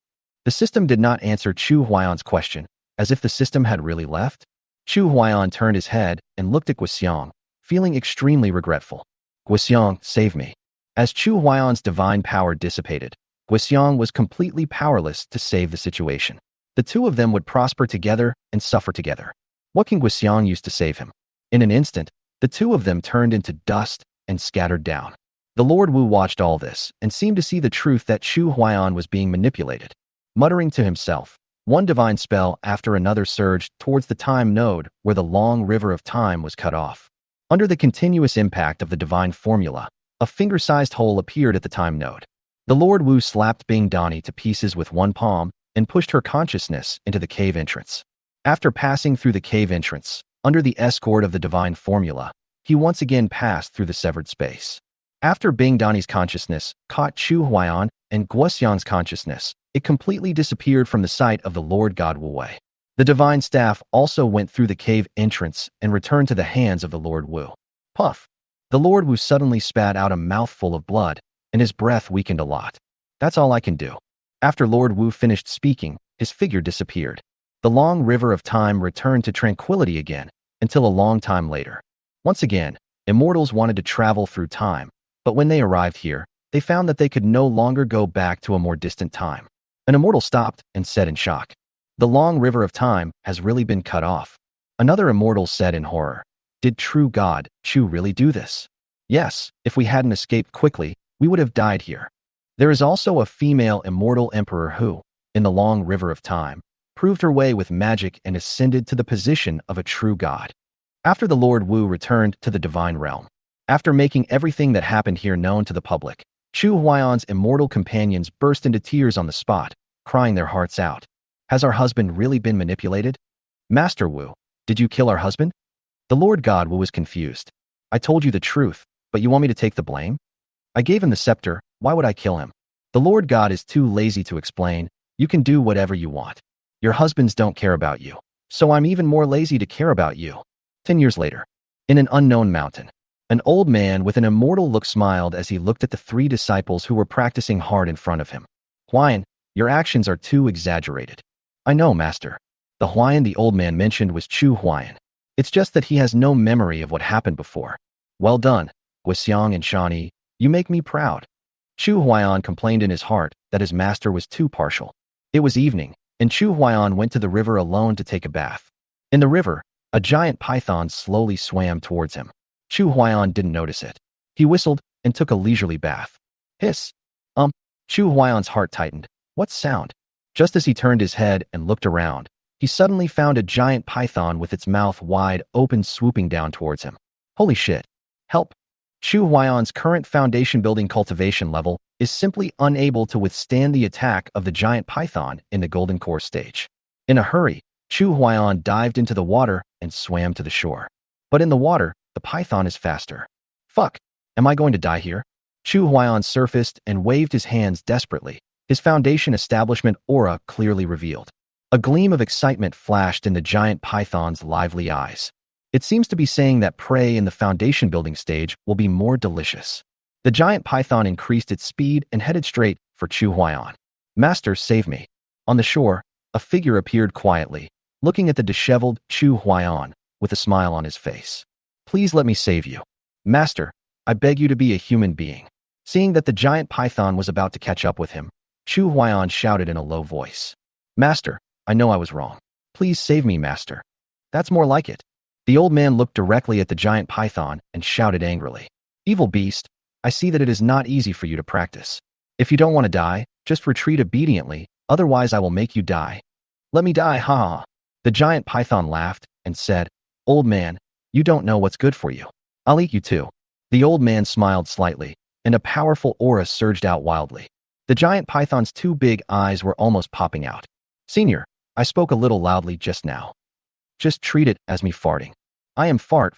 The system did not answer Chu Huaiyan's question, as if the system had really left. Chu Huaiyan turned his head and looked at Guxiang, feeling extremely regretful. "Guxiang, save me." As Chu Huaiyan's divine power dissipated, Guxiang was completely powerless to save the situation. The two of them would prosper together and suffer together. What can Guxiang use to save him? In an instant, the two of them turned into dust and scattered down. The Lord Wu watched all this and seemed to see the truth that Chu Huaiyan was being manipulated. Muttering to himself, one divine spell after another surged towards the time node where the long river of time was cut off. Under the continuous impact of the divine formula, a finger-sized hole appeared at the time node. The Lord Wu slapped Bing Dani to pieces with one palm and pushed her consciousness into the cave entrance. After passing through the cave entrance, under the escort of the divine formula, he once again passed through the severed space. After Bing Dani's consciousness caught Chu Huaiyan and Guoxiang's consciousness, it completely disappeared from the sight of the Lord God Wu-Wei. The divine staff also went through the cave entrance and returned to the hands of the Lord Wu. Puff! The Lord Wu suddenly spat out a mouthful of blood, and his breath weakened a lot. "That's all I can do." After Lord Wu finished speaking, his figure disappeared. The long river of time returned to tranquility again, until a long time later. Once again, immortals wanted to travel through time, but when they arrived here, they found that they could no longer go back to a more distant time. An immortal stopped and said in shock, "The long river of time has really been cut off." Another immortal said in horror, "Did true God Chu really do this?" "Yes, if we hadn't escaped quickly, we would have died here." There is also a female immortal emperor who, in the long river of time, proved her way with magic and ascended to the position of a true god. After the Lord Wu returned to the divine realm, after making everything that happened here known to the public, Chu Huaiyan's immortal companions burst into tears on the spot, crying their hearts out. "Has our husband really been manipulated? Master Wu, did you kill our husband?" The Lord God Wu was confused. "I told you the truth, but you want me to take the blame? I gave him the scepter, why would I kill him?" The Lord God is too lazy to explain. "You can do whatever you want. Your husbands don't care about you, so I'm even more lazy to care about you." 10 years later, in an unknown mountain, an old man with an immortal look smiled as he looked at the 3 disciples who were practicing hard in front of him. "Huaiyan, your actions are too exaggerated." "I know, master." The Huaiyan the old man mentioned was Chu Huaiyan. "It's just that he has no memory of what happened before." "Well done, Guxiang and Shani, you make me proud." Chu Huaiyan complained in his heart that his master was too partial. It was evening, and Chu Huaiyan went to the river alone to take a bath. In the river, a giant python slowly swam towards him. Chu Huaiyan didn't notice it. He whistled and took a leisurely bath. Hiss! Chu Huayan's heart tightened. What sound? Just as he turned his head and looked around, he suddenly found a giant python with its mouth wide open swooping down towards him. Holy shit. Help. Chu Huayan's current foundation building cultivation level is simply unable to withstand the attack of the giant python in the golden core stage. In a hurry, Chu Huayan dived into the water and swam to the shore. But in the water, the python is faster. Fuck. Am I going to die here? Chu Huayan surfaced and waved his hands desperately, his foundation establishment aura clearly revealed. A gleam of excitement flashed in the giant python's lively eyes. It seems to be saying that prey in the foundation building stage will be more delicious. The giant python increased its speed and headed straight for Chu Huayan. Master, save me. On the shore, a figure appeared quietly, looking at the disheveled Chu Huayan with a smile on his face. Please let me save you. Master, I beg you to be a human being. Seeing that the giant python was about to catch up with him, Chu Huayan shouted in a low voice. Master, I know I was wrong. Please save me, Master. That's more like it. The old man looked directly at the giant python and shouted angrily. Evil beast, I see that it is not easy for you to practice. If you don't want to die, just retreat obediently, otherwise I will make you die. Let me die, ha ha. The giant python laughed and said, Old man, you don't know what's good for you. I'll eat you too. The old man smiled slightly, and a powerful aura surged out wildly. The giant python's two big eyes were almost popping out. Senior, I spoke a little loudly just now. Just treat it as me farting. I am fart.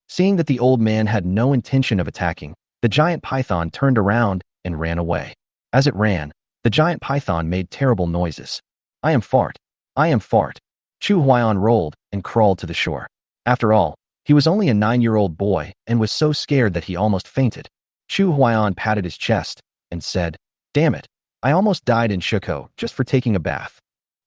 Seeing that the old man had no intention of attacking, the giant python turned around and ran away. As it ran, the giant python made terrible noises. I am fart. Chu Huayan rolled and crawled to the shore. After all, he was only a 9-year-old boy and was so scared that he almost fainted. Chu Huayan patted his chest and said, Damn it, I almost died in Shuko just for taking a bath.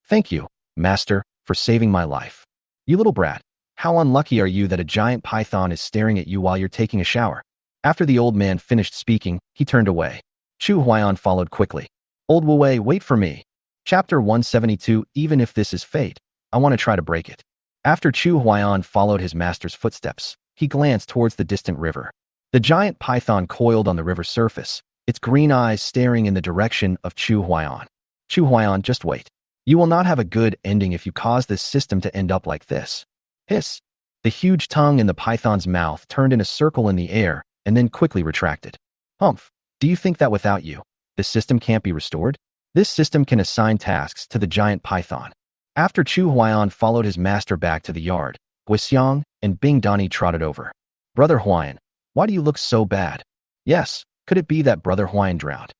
Thank you, Master, for saving my life. You little brat, how unlucky are you that a giant python is staring at you while you're taking a shower? After the old man finished speaking, he turned away. Chu Huayan followed quickly. Old Wu Wei, wait for me. Chapter 172. Even if this is fate, I want to try to break it. After Chu Huayan followed his master's footsteps, he glanced towards the distant river. The giant python coiled on the river's surface, its green eyes staring in the direction of Chu Huayan. Chu Huayan, just wait. You will not have a good ending if you cause this system to end up like this. Hiss. The huge tongue in the python's mouth turned in a circle in the air and then quickly retracted. Humph. Do you think that without you, the system can't be restored? This system can assign tasks to the giant python. After Chu Huayan followed his master back to the yard, Guixiang and Bing Dani trotted over. Brother Huayan, why do you look so bad? Yes, could it be that Brother Huayan drowned?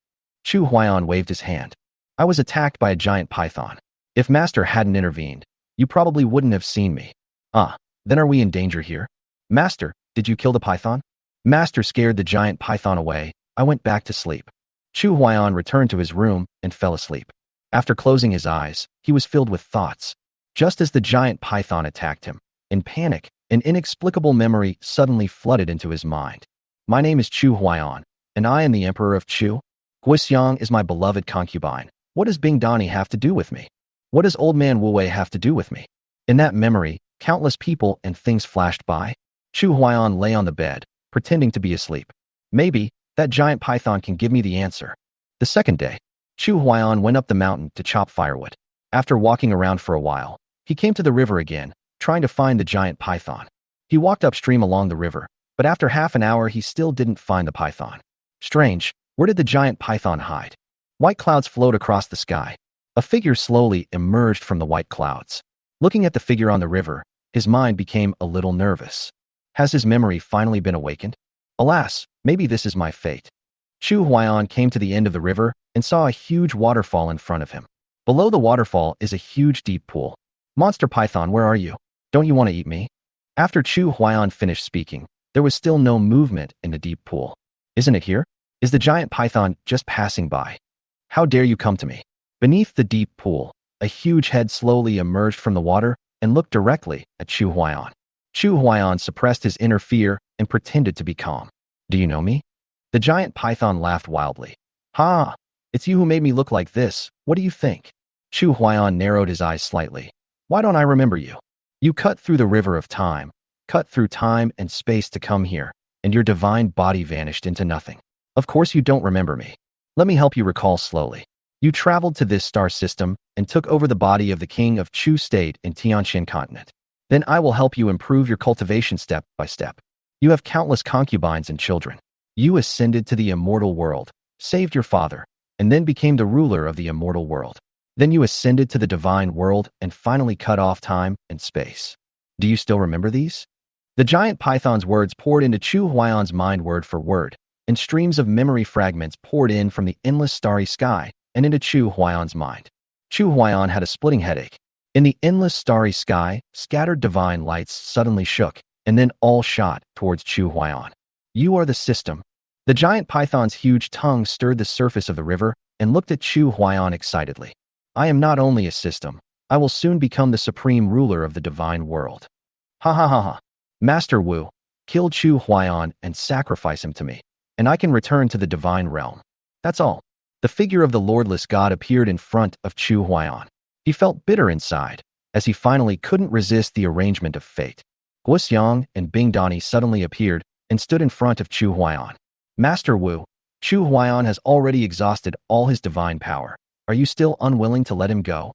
Chu Huayan waved his hand. I was attacked by a giant python. If Master hadn't intervened, you probably wouldn't have seen me. Then are we in danger here? Master, did you kill the python? Master scared the giant python away. I went back to sleep. Chu Huayan returned to his room and fell asleep. After closing his eyes, he was filled with thoughts. Just as the giant python attacked him, in panic, an inexplicable memory suddenly flooded into his mind. My name is Chu Huayan, and I am the Emperor of Chu. Guixiang is my beloved concubine. What does Bing Dani have to do with me? What does old man Wu Wei have to do with me? In that memory, countless people and things flashed by. Chu Huayan lay on the bed, pretending to be asleep. Maybe that giant python can give me the answer. The second day, Chu Huayan went up the mountain to chop firewood. After walking around for a while, he came to the river again, trying to find the giant python. He walked upstream along the river, but after half an hour he still didn't find the python. Strange, where did the giant python hide? White clouds flowed across the sky. A figure slowly emerged from the white clouds. Looking at the figure on the river, his mind became a little nervous. Has his memory finally been awakened? Alas, maybe this is my fate. Chu Huayan came to the end of the river and saw a huge waterfall in front of him. Below the waterfall is a huge deep pool. Monster python, where are you? Don't you want to eat me? After Chu Huayan finished speaking, there was still no movement in the deep pool. Isn't it here? Is the giant python just passing by? How dare you come to me? Beneath the deep pool, a huge head slowly emerged from the water and looked directly at Chu Huayan. Chu Huayan suppressed his inner fear and pretended to be calm. Do you know me? The giant python laughed wildly. Ha! It's you who made me look like this. What do you think? Chu Huayan narrowed his eyes slightly. Why don't I remember you? You cut through the river of time, cut through time and space to come here, and your divine body vanished into nothing. Of course you don't remember me. Let me help you recall slowly. You traveled to this star system and took over the body of the king of Chu State in Tianxian continent. Then I will help you improve your cultivation step by step. You have countless concubines and children. You ascended to the immortal world, saved your father, and then became the ruler of the immortal world. Then you ascended to the divine world and finally cut off time and space. Do you still remember these? The giant python's words poured into Chu Huayan's mind word for word, and streams of memory fragments poured in from the endless starry sky and into Chu Huayan's mind. Chu Huayan had a splitting headache. In the endless starry sky, scattered divine lights suddenly shook, and then all shot towards Chu Huayan. You are the system. The giant python's huge tongue stirred the surface of the river and looked at Chu Huayan excitedly. I am not only a system, I will soon become the supreme ruler of the divine world. Ha ha ha ha. Master Wu, kill Chu Huayan and sacrifice him to me, and I can return to the divine realm. That's all. The figure of the lordless god appeared in front of Chu Huayan. He felt bitter inside, as he finally couldn't resist the arrangement of fate. Guoxiang and Bing Dani suddenly appeared and stood in front of Chu Huayan. Master Wu, Chu Huayan has already exhausted all his divine power. Are you still unwilling to let him go?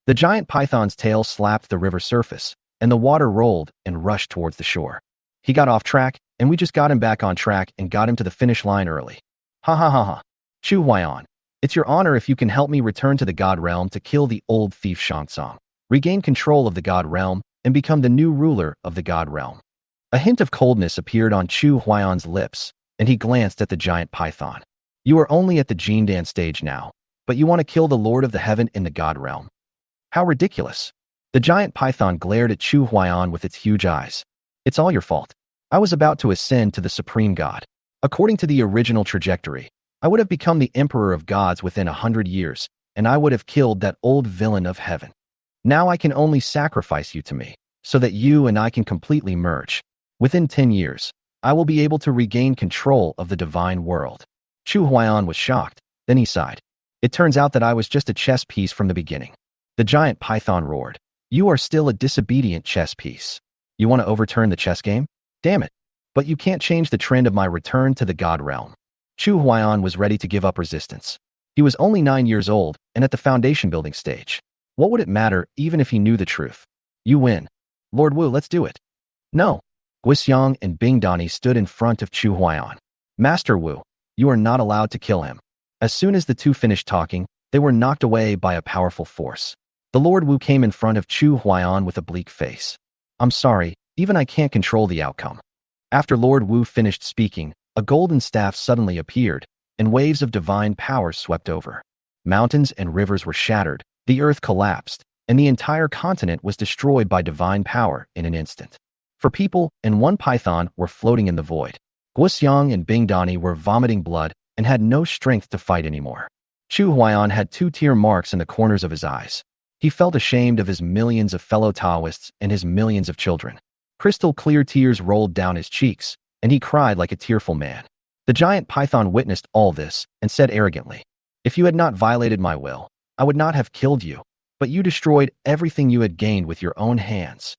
The giant python's tail slapped the river surface, and the water rolled and rushed towards the shore. He got off track, and we just got him back on track and got him to the finish line early. Ha ha ha ha. Chu Huayan, it's your honor if you can help me return to the god realm to kill the old thief Shangsong, regain control of the god realm, and become the new ruler of the god realm. A hint of coldness appeared on Chu Huayan's lips, and he glanced at the giant python. You are only at the Jin dance stage now, but you want to kill the lord of the heaven in the god realm. How ridiculous. The giant python glared at Chu Huayan with its huge eyes. It's all your fault. I was about to ascend to the supreme god. According to the original trajectory, I would have become the emperor of gods within 100 years, and I would have killed that old villain of heaven. Now I can only sacrifice you to me, so that you and I can completely merge. Within 10 years, I will be able to regain control of the divine world. Chu Huayan was shocked, then he sighed. It turns out that I was just a chess piece from the beginning. The giant python roared. You are still a disobedient chess piece. You want to overturn the chess game? Damn it. But you can't change the trend of my return to the god realm. Chu Huayan was ready to give up resistance. He was only 9 years old and at the foundation building stage. What would it matter even if he knew the truth? You win. Lord Wu, let's do it. No. Guoxiang and Bing Dani stood in front of Chu Huayan. Master Wu, you are not allowed to kill him. As soon as the two finished talking, they were knocked away by a powerful force. The Lord Wu came in front of Chu Huayan with a bleak face. I'm sorry, even I can't control the outcome. After Lord Wu finished speaking, a golden staff suddenly appeared, and waves of divine power swept over. Mountains and rivers were shattered, the earth collapsed, and the entire continent was destroyed by divine power in an instant. For people and one python were floating in the void. Guoxiang and Bing Dani were vomiting blood and had no strength to fight anymore. Chu Huayan had 2 tear marks in the corners of his eyes. He felt ashamed of his millions of fellow Taoists and his millions of children. Crystal clear tears rolled down his cheeks, and he cried like a tearful man. The giant python witnessed all this and said arrogantly, If you had not violated my will, I would not have killed you, but you destroyed everything you had gained with your own hands.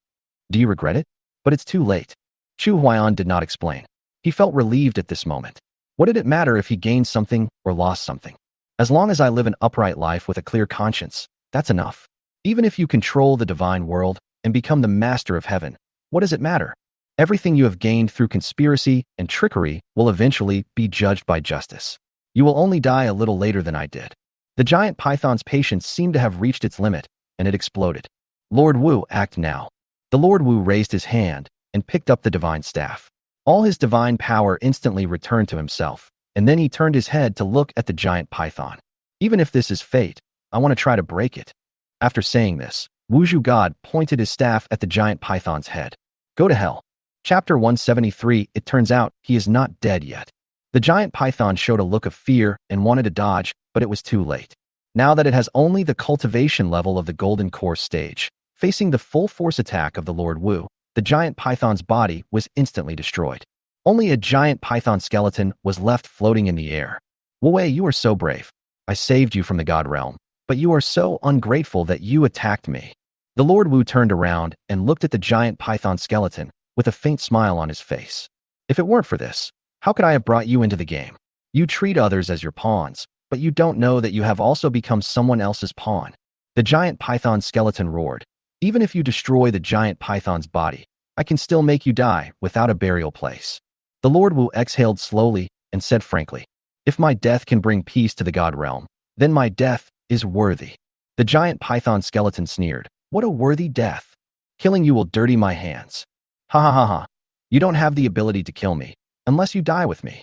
Do you regret it? But it's too late. Chu Huayan did not explain. He felt relieved at this moment. What did it matter if he gained something or lost something? As long as I live an upright life with a clear conscience, that's enough. Even if you control the divine world and become the master of heaven, what does it matter? Everything you have gained through conspiracy and trickery will eventually be judged by justice. You will only die a little later than I did. The giant python's patience seemed to have reached its limit, and it exploded. Lord Wu, act now. The Lord Wu raised his hand and picked up the divine staff. All his divine power instantly returned to himself, and then he turned his head to look at the giant python. Even if this is fate, I want to try to break it. After saying this, Wuzhu God pointed his staff at the giant python's head. Go to hell. Chapter 173. It turns out he is not dead yet. The giant python showed a look of fear and wanted to dodge, but it was too late. Now that it has only the cultivation level of the golden core stage, facing the full force attack of the Lord Wu, the giant python's body was instantly destroyed. Only a giant python skeleton was left floating in the air. Wu Wei, you are so brave. I saved you from the god realm, but you are so ungrateful that you attacked me. The Lord Wu turned around and looked at the giant python skeleton with a faint smile on his face. If it weren't for this, how could I have brought you into the game? You treat others as your pawns, but you don't know that you have also become someone else's pawn. The giant python skeleton roared. Even if you destroy the giant python's body, I can still make you die without a burial place. The Lord Wu exhaled slowly and said frankly, if my death can bring peace to the god realm, then my death is worthy. The giant python skeleton sneered, what a worthy death. Killing you will dirty my hands. Ha ha ha ha. You don't have the ability to kill me, unless you die with me.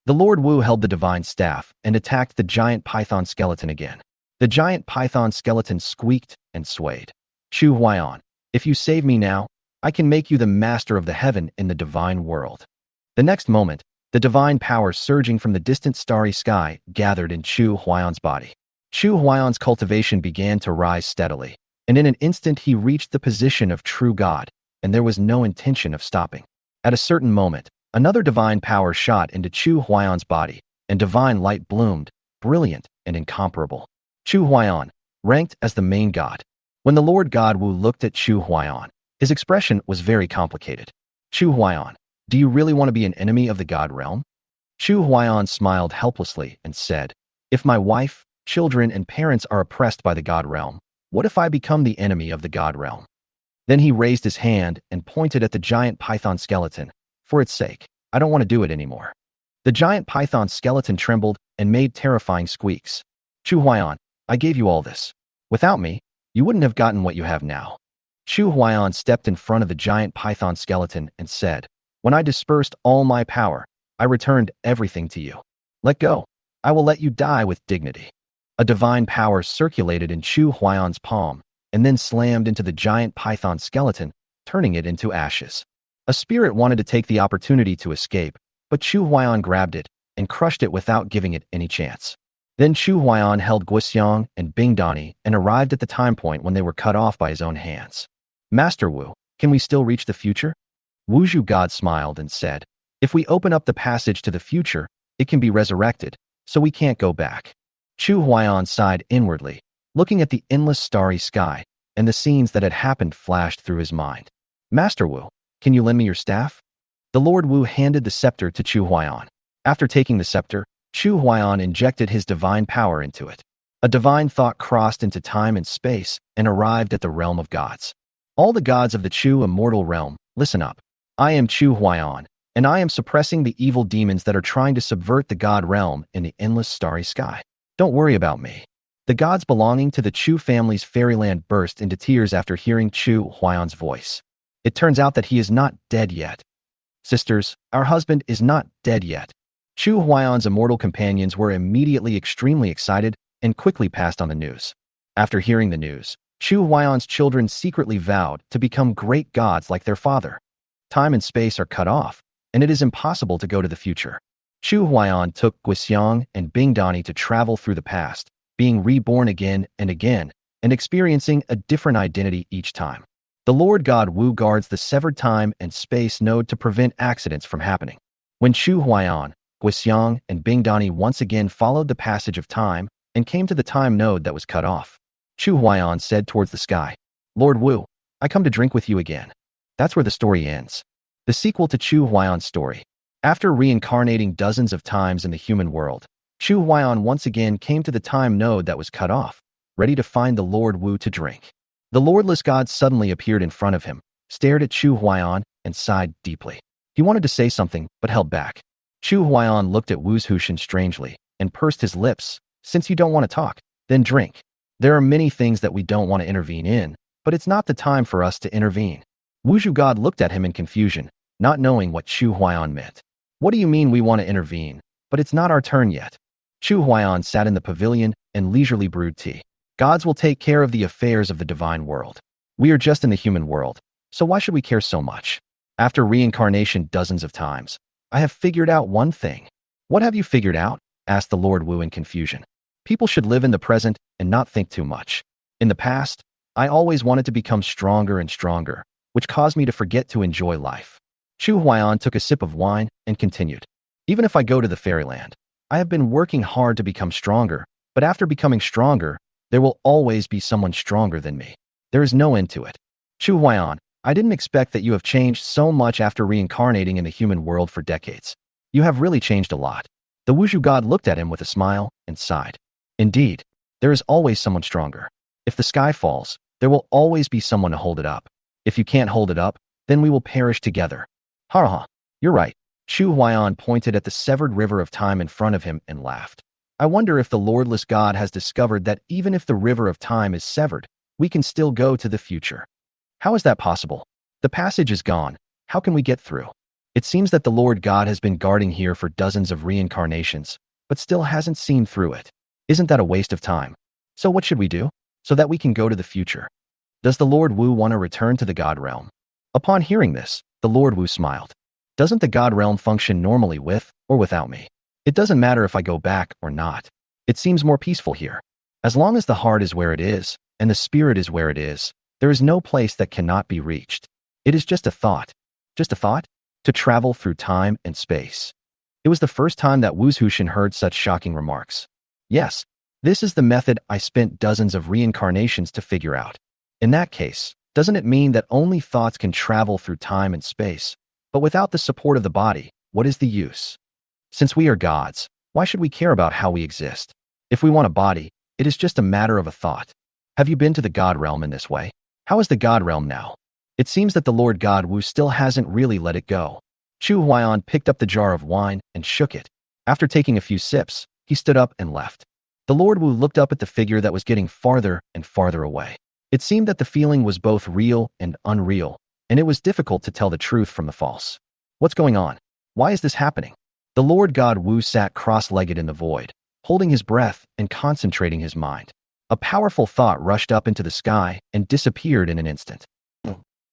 The Lord Wu held the divine staff and attacked the giant python skeleton again. The giant python skeleton squeaked and swayed. Chu Huaiyan, if you save me now, I can make you the master of the heaven in the divine world. The next moment, the divine power surging from the distant starry sky gathered in Chu Huaiyan's body. Chu Huaiyan's cultivation began to rise steadily, and in an instant he reached the position of true God, and there was no intention of stopping. At a certain moment, another divine power shot into Chu Huaiyan's body, and divine light bloomed, brilliant and incomparable. Chu Huaiyan, ranked as the main god. When the Lord God Wu looked at Chu Huaiyan, his expression was very complicated. Chu Huaiyan, do you really want to be an enemy of the god realm? Chu Huaiyan smiled helplessly and said, if my wife, children, and parents are oppressed by the god realm, what if I become the enemy of the god realm? Then he raised his hand and pointed at the giant python skeleton. For its sake, I don't want to do it anymore. The giant python skeleton trembled and made terrifying squeaks. Chu Huaiyan, I gave you all this. Without me, you wouldn't have gotten what you have now. Chu Huaiyan stepped in front of the giant python skeleton and said, when I dispersed all my power, I returned everything to you. Let go. I will let you die with dignity. A divine power circulated in Chu Huaiyan's palm and then slammed into the giant python skeleton, turning it into ashes. A spirit wanted to take the opportunity to escape, but Chu Huaiyan grabbed it and crushed it without giving it any chance. Then Chu Huaiyan held Guxiang and Bingdani and arrived at the time point when they were cut off by his own hands. Master Wu, can we still reach the future? Wuzhu God smiled and said, if we open up the passage to the future, it can be resurrected, so we can't go back. Chu Huaiyan sighed inwardly, looking at the endless starry sky, and the scenes that had happened flashed through his mind. Master Wu, can you lend me your staff? The Lord Wu handed the scepter to Chu Huaiyan. After taking the scepter, Chu Huaiyan injected his divine power into it. A divine thought crossed into time and space and arrived at the realm of gods. All the gods of the Chu immortal realm, listen up. I am Chu Huaiyan, and I am suppressing the evil demons that are trying to subvert the god realm in the endless starry sky. Don't worry about me. The gods belonging to the Chu family's fairyland burst into tears after hearing Chu Huaiyan's voice. It turns out that he is not dead yet. Sisters, our husband is not dead yet. Chu Huaiyan's immortal companions were immediately extremely excited and quickly passed on the news. After hearing the news, Chu Huaiyan's children secretly vowed to become great gods like their father. Time and space are cut off, and it is impossible to go to the future. Chu Huaiyan took Guxiang and Bingdani to travel through the past, being reborn again and experiencing a different identity each time. The Lord God Wu guards the severed time and space node to prevent accidents from happening. When Chu Huaiyan, Guxiang, and Bingdani once again followed the passage of time and came to the time node that was cut off, Chu Huaiyan said towards the sky, Lord Wu, I come to drink with you again. That's where the story ends. The sequel to Chu Huaiyan's story. After reincarnating dozens of times in the human world, Chu Huaiyan once again came to the time node that was cut off, ready to find the Lord Wu to drink. The Lordless God suddenly appeared in front of him, stared at Chu Huaiyan, and sighed deeply. He wanted to say something, but held back. Chu Huaiyan looked at Wu Zhuxian strangely and pursed his lips. Since you don't want to talk, then drink. There are many things that we don't want to intervene in, but it's not the time for us to intervene. Wuzhu God looked at him in confusion, not knowing what Chu Huaiyan meant. What do you mean we want to intervene, but it's not our turn yet? Chu Huaiyan sat in the pavilion and leisurely brewed tea. Gods will take care of the affairs of the divine world. We are just in the human world, so why should we care so much? After reincarnation dozens of times, I have figured out one thing. What have you figured out? Asked the Lord Wu in confusion. People should live in the present and not think too much. In the past, I always wanted to become stronger and stronger, which caused me to forget to enjoy life. Chu Huaiyan took a sip of wine and continued. Even if I go to the fairyland, I have been working hard to become stronger, but after becoming stronger, there will always be someone stronger than me. There is no end to it. Chu Huaiyan, I didn't expect that you have changed so much after reincarnating in the human world for decades. You have really changed a lot. The Wushu god looked at him with a smile and sighed. Indeed, there is always someone stronger. If the sky falls, there will always be someone to hold it up. If you can't hold it up, then we will perish together. Ha ha, you're right. Chu Huaiyan pointed at the severed river of time in front of him and laughed. I wonder if the Lordless God has discovered that even if the river of time is severed, we can still go to the future. How is that possible? The passage is gone. How can we get through? It seems that the Lord God has been guarding here for dozens of reincarnations, but still hasn't seen through it. Isn't that a waste of time? So what should we do? So that we can go to the future. Does the Lord Wu want to return to the God realm? Upon hearing this, the Lord Wu smiled. Doesn't the God realm function normally with or without me? It doesn't matter if I go back or not. It seems more peaceful here. As long as the heart is where it is, and the spirit is where it is, there is no place that cannot be reached. It is just a thought. Just a thought? To travel through time and space. It was the first time that Wu Zhuxian heard such shocking remarks. Yes, this is the method I spent dozens of reincarnations to figure out. In that case, doesn't it mean that only thoughts can travel through time and space? But without the support of the body, what is the use? Since we are gods, why should we care about how we exist? If we want a body, it is just a matter of a thought. Have you been to the God realm in this way? How is the God realm now? It seems that the Lord God Wu still hasn't really let it go. Chu Huaiyan picked up the jar of wine and shook it. After taking a few sips, he stood up and left. The Lord Wu looked up at the figure that was getting farther and farther away. It seemed that the feeling was both real and unreal, and it was difficult to tell the truth from the false. What's going on? Why is this happening? The Lord God Wu sat cross-legged in the void, holding his breath and concentrating his mind. A powerful thought rushed up into the sky and disappeared in an instant.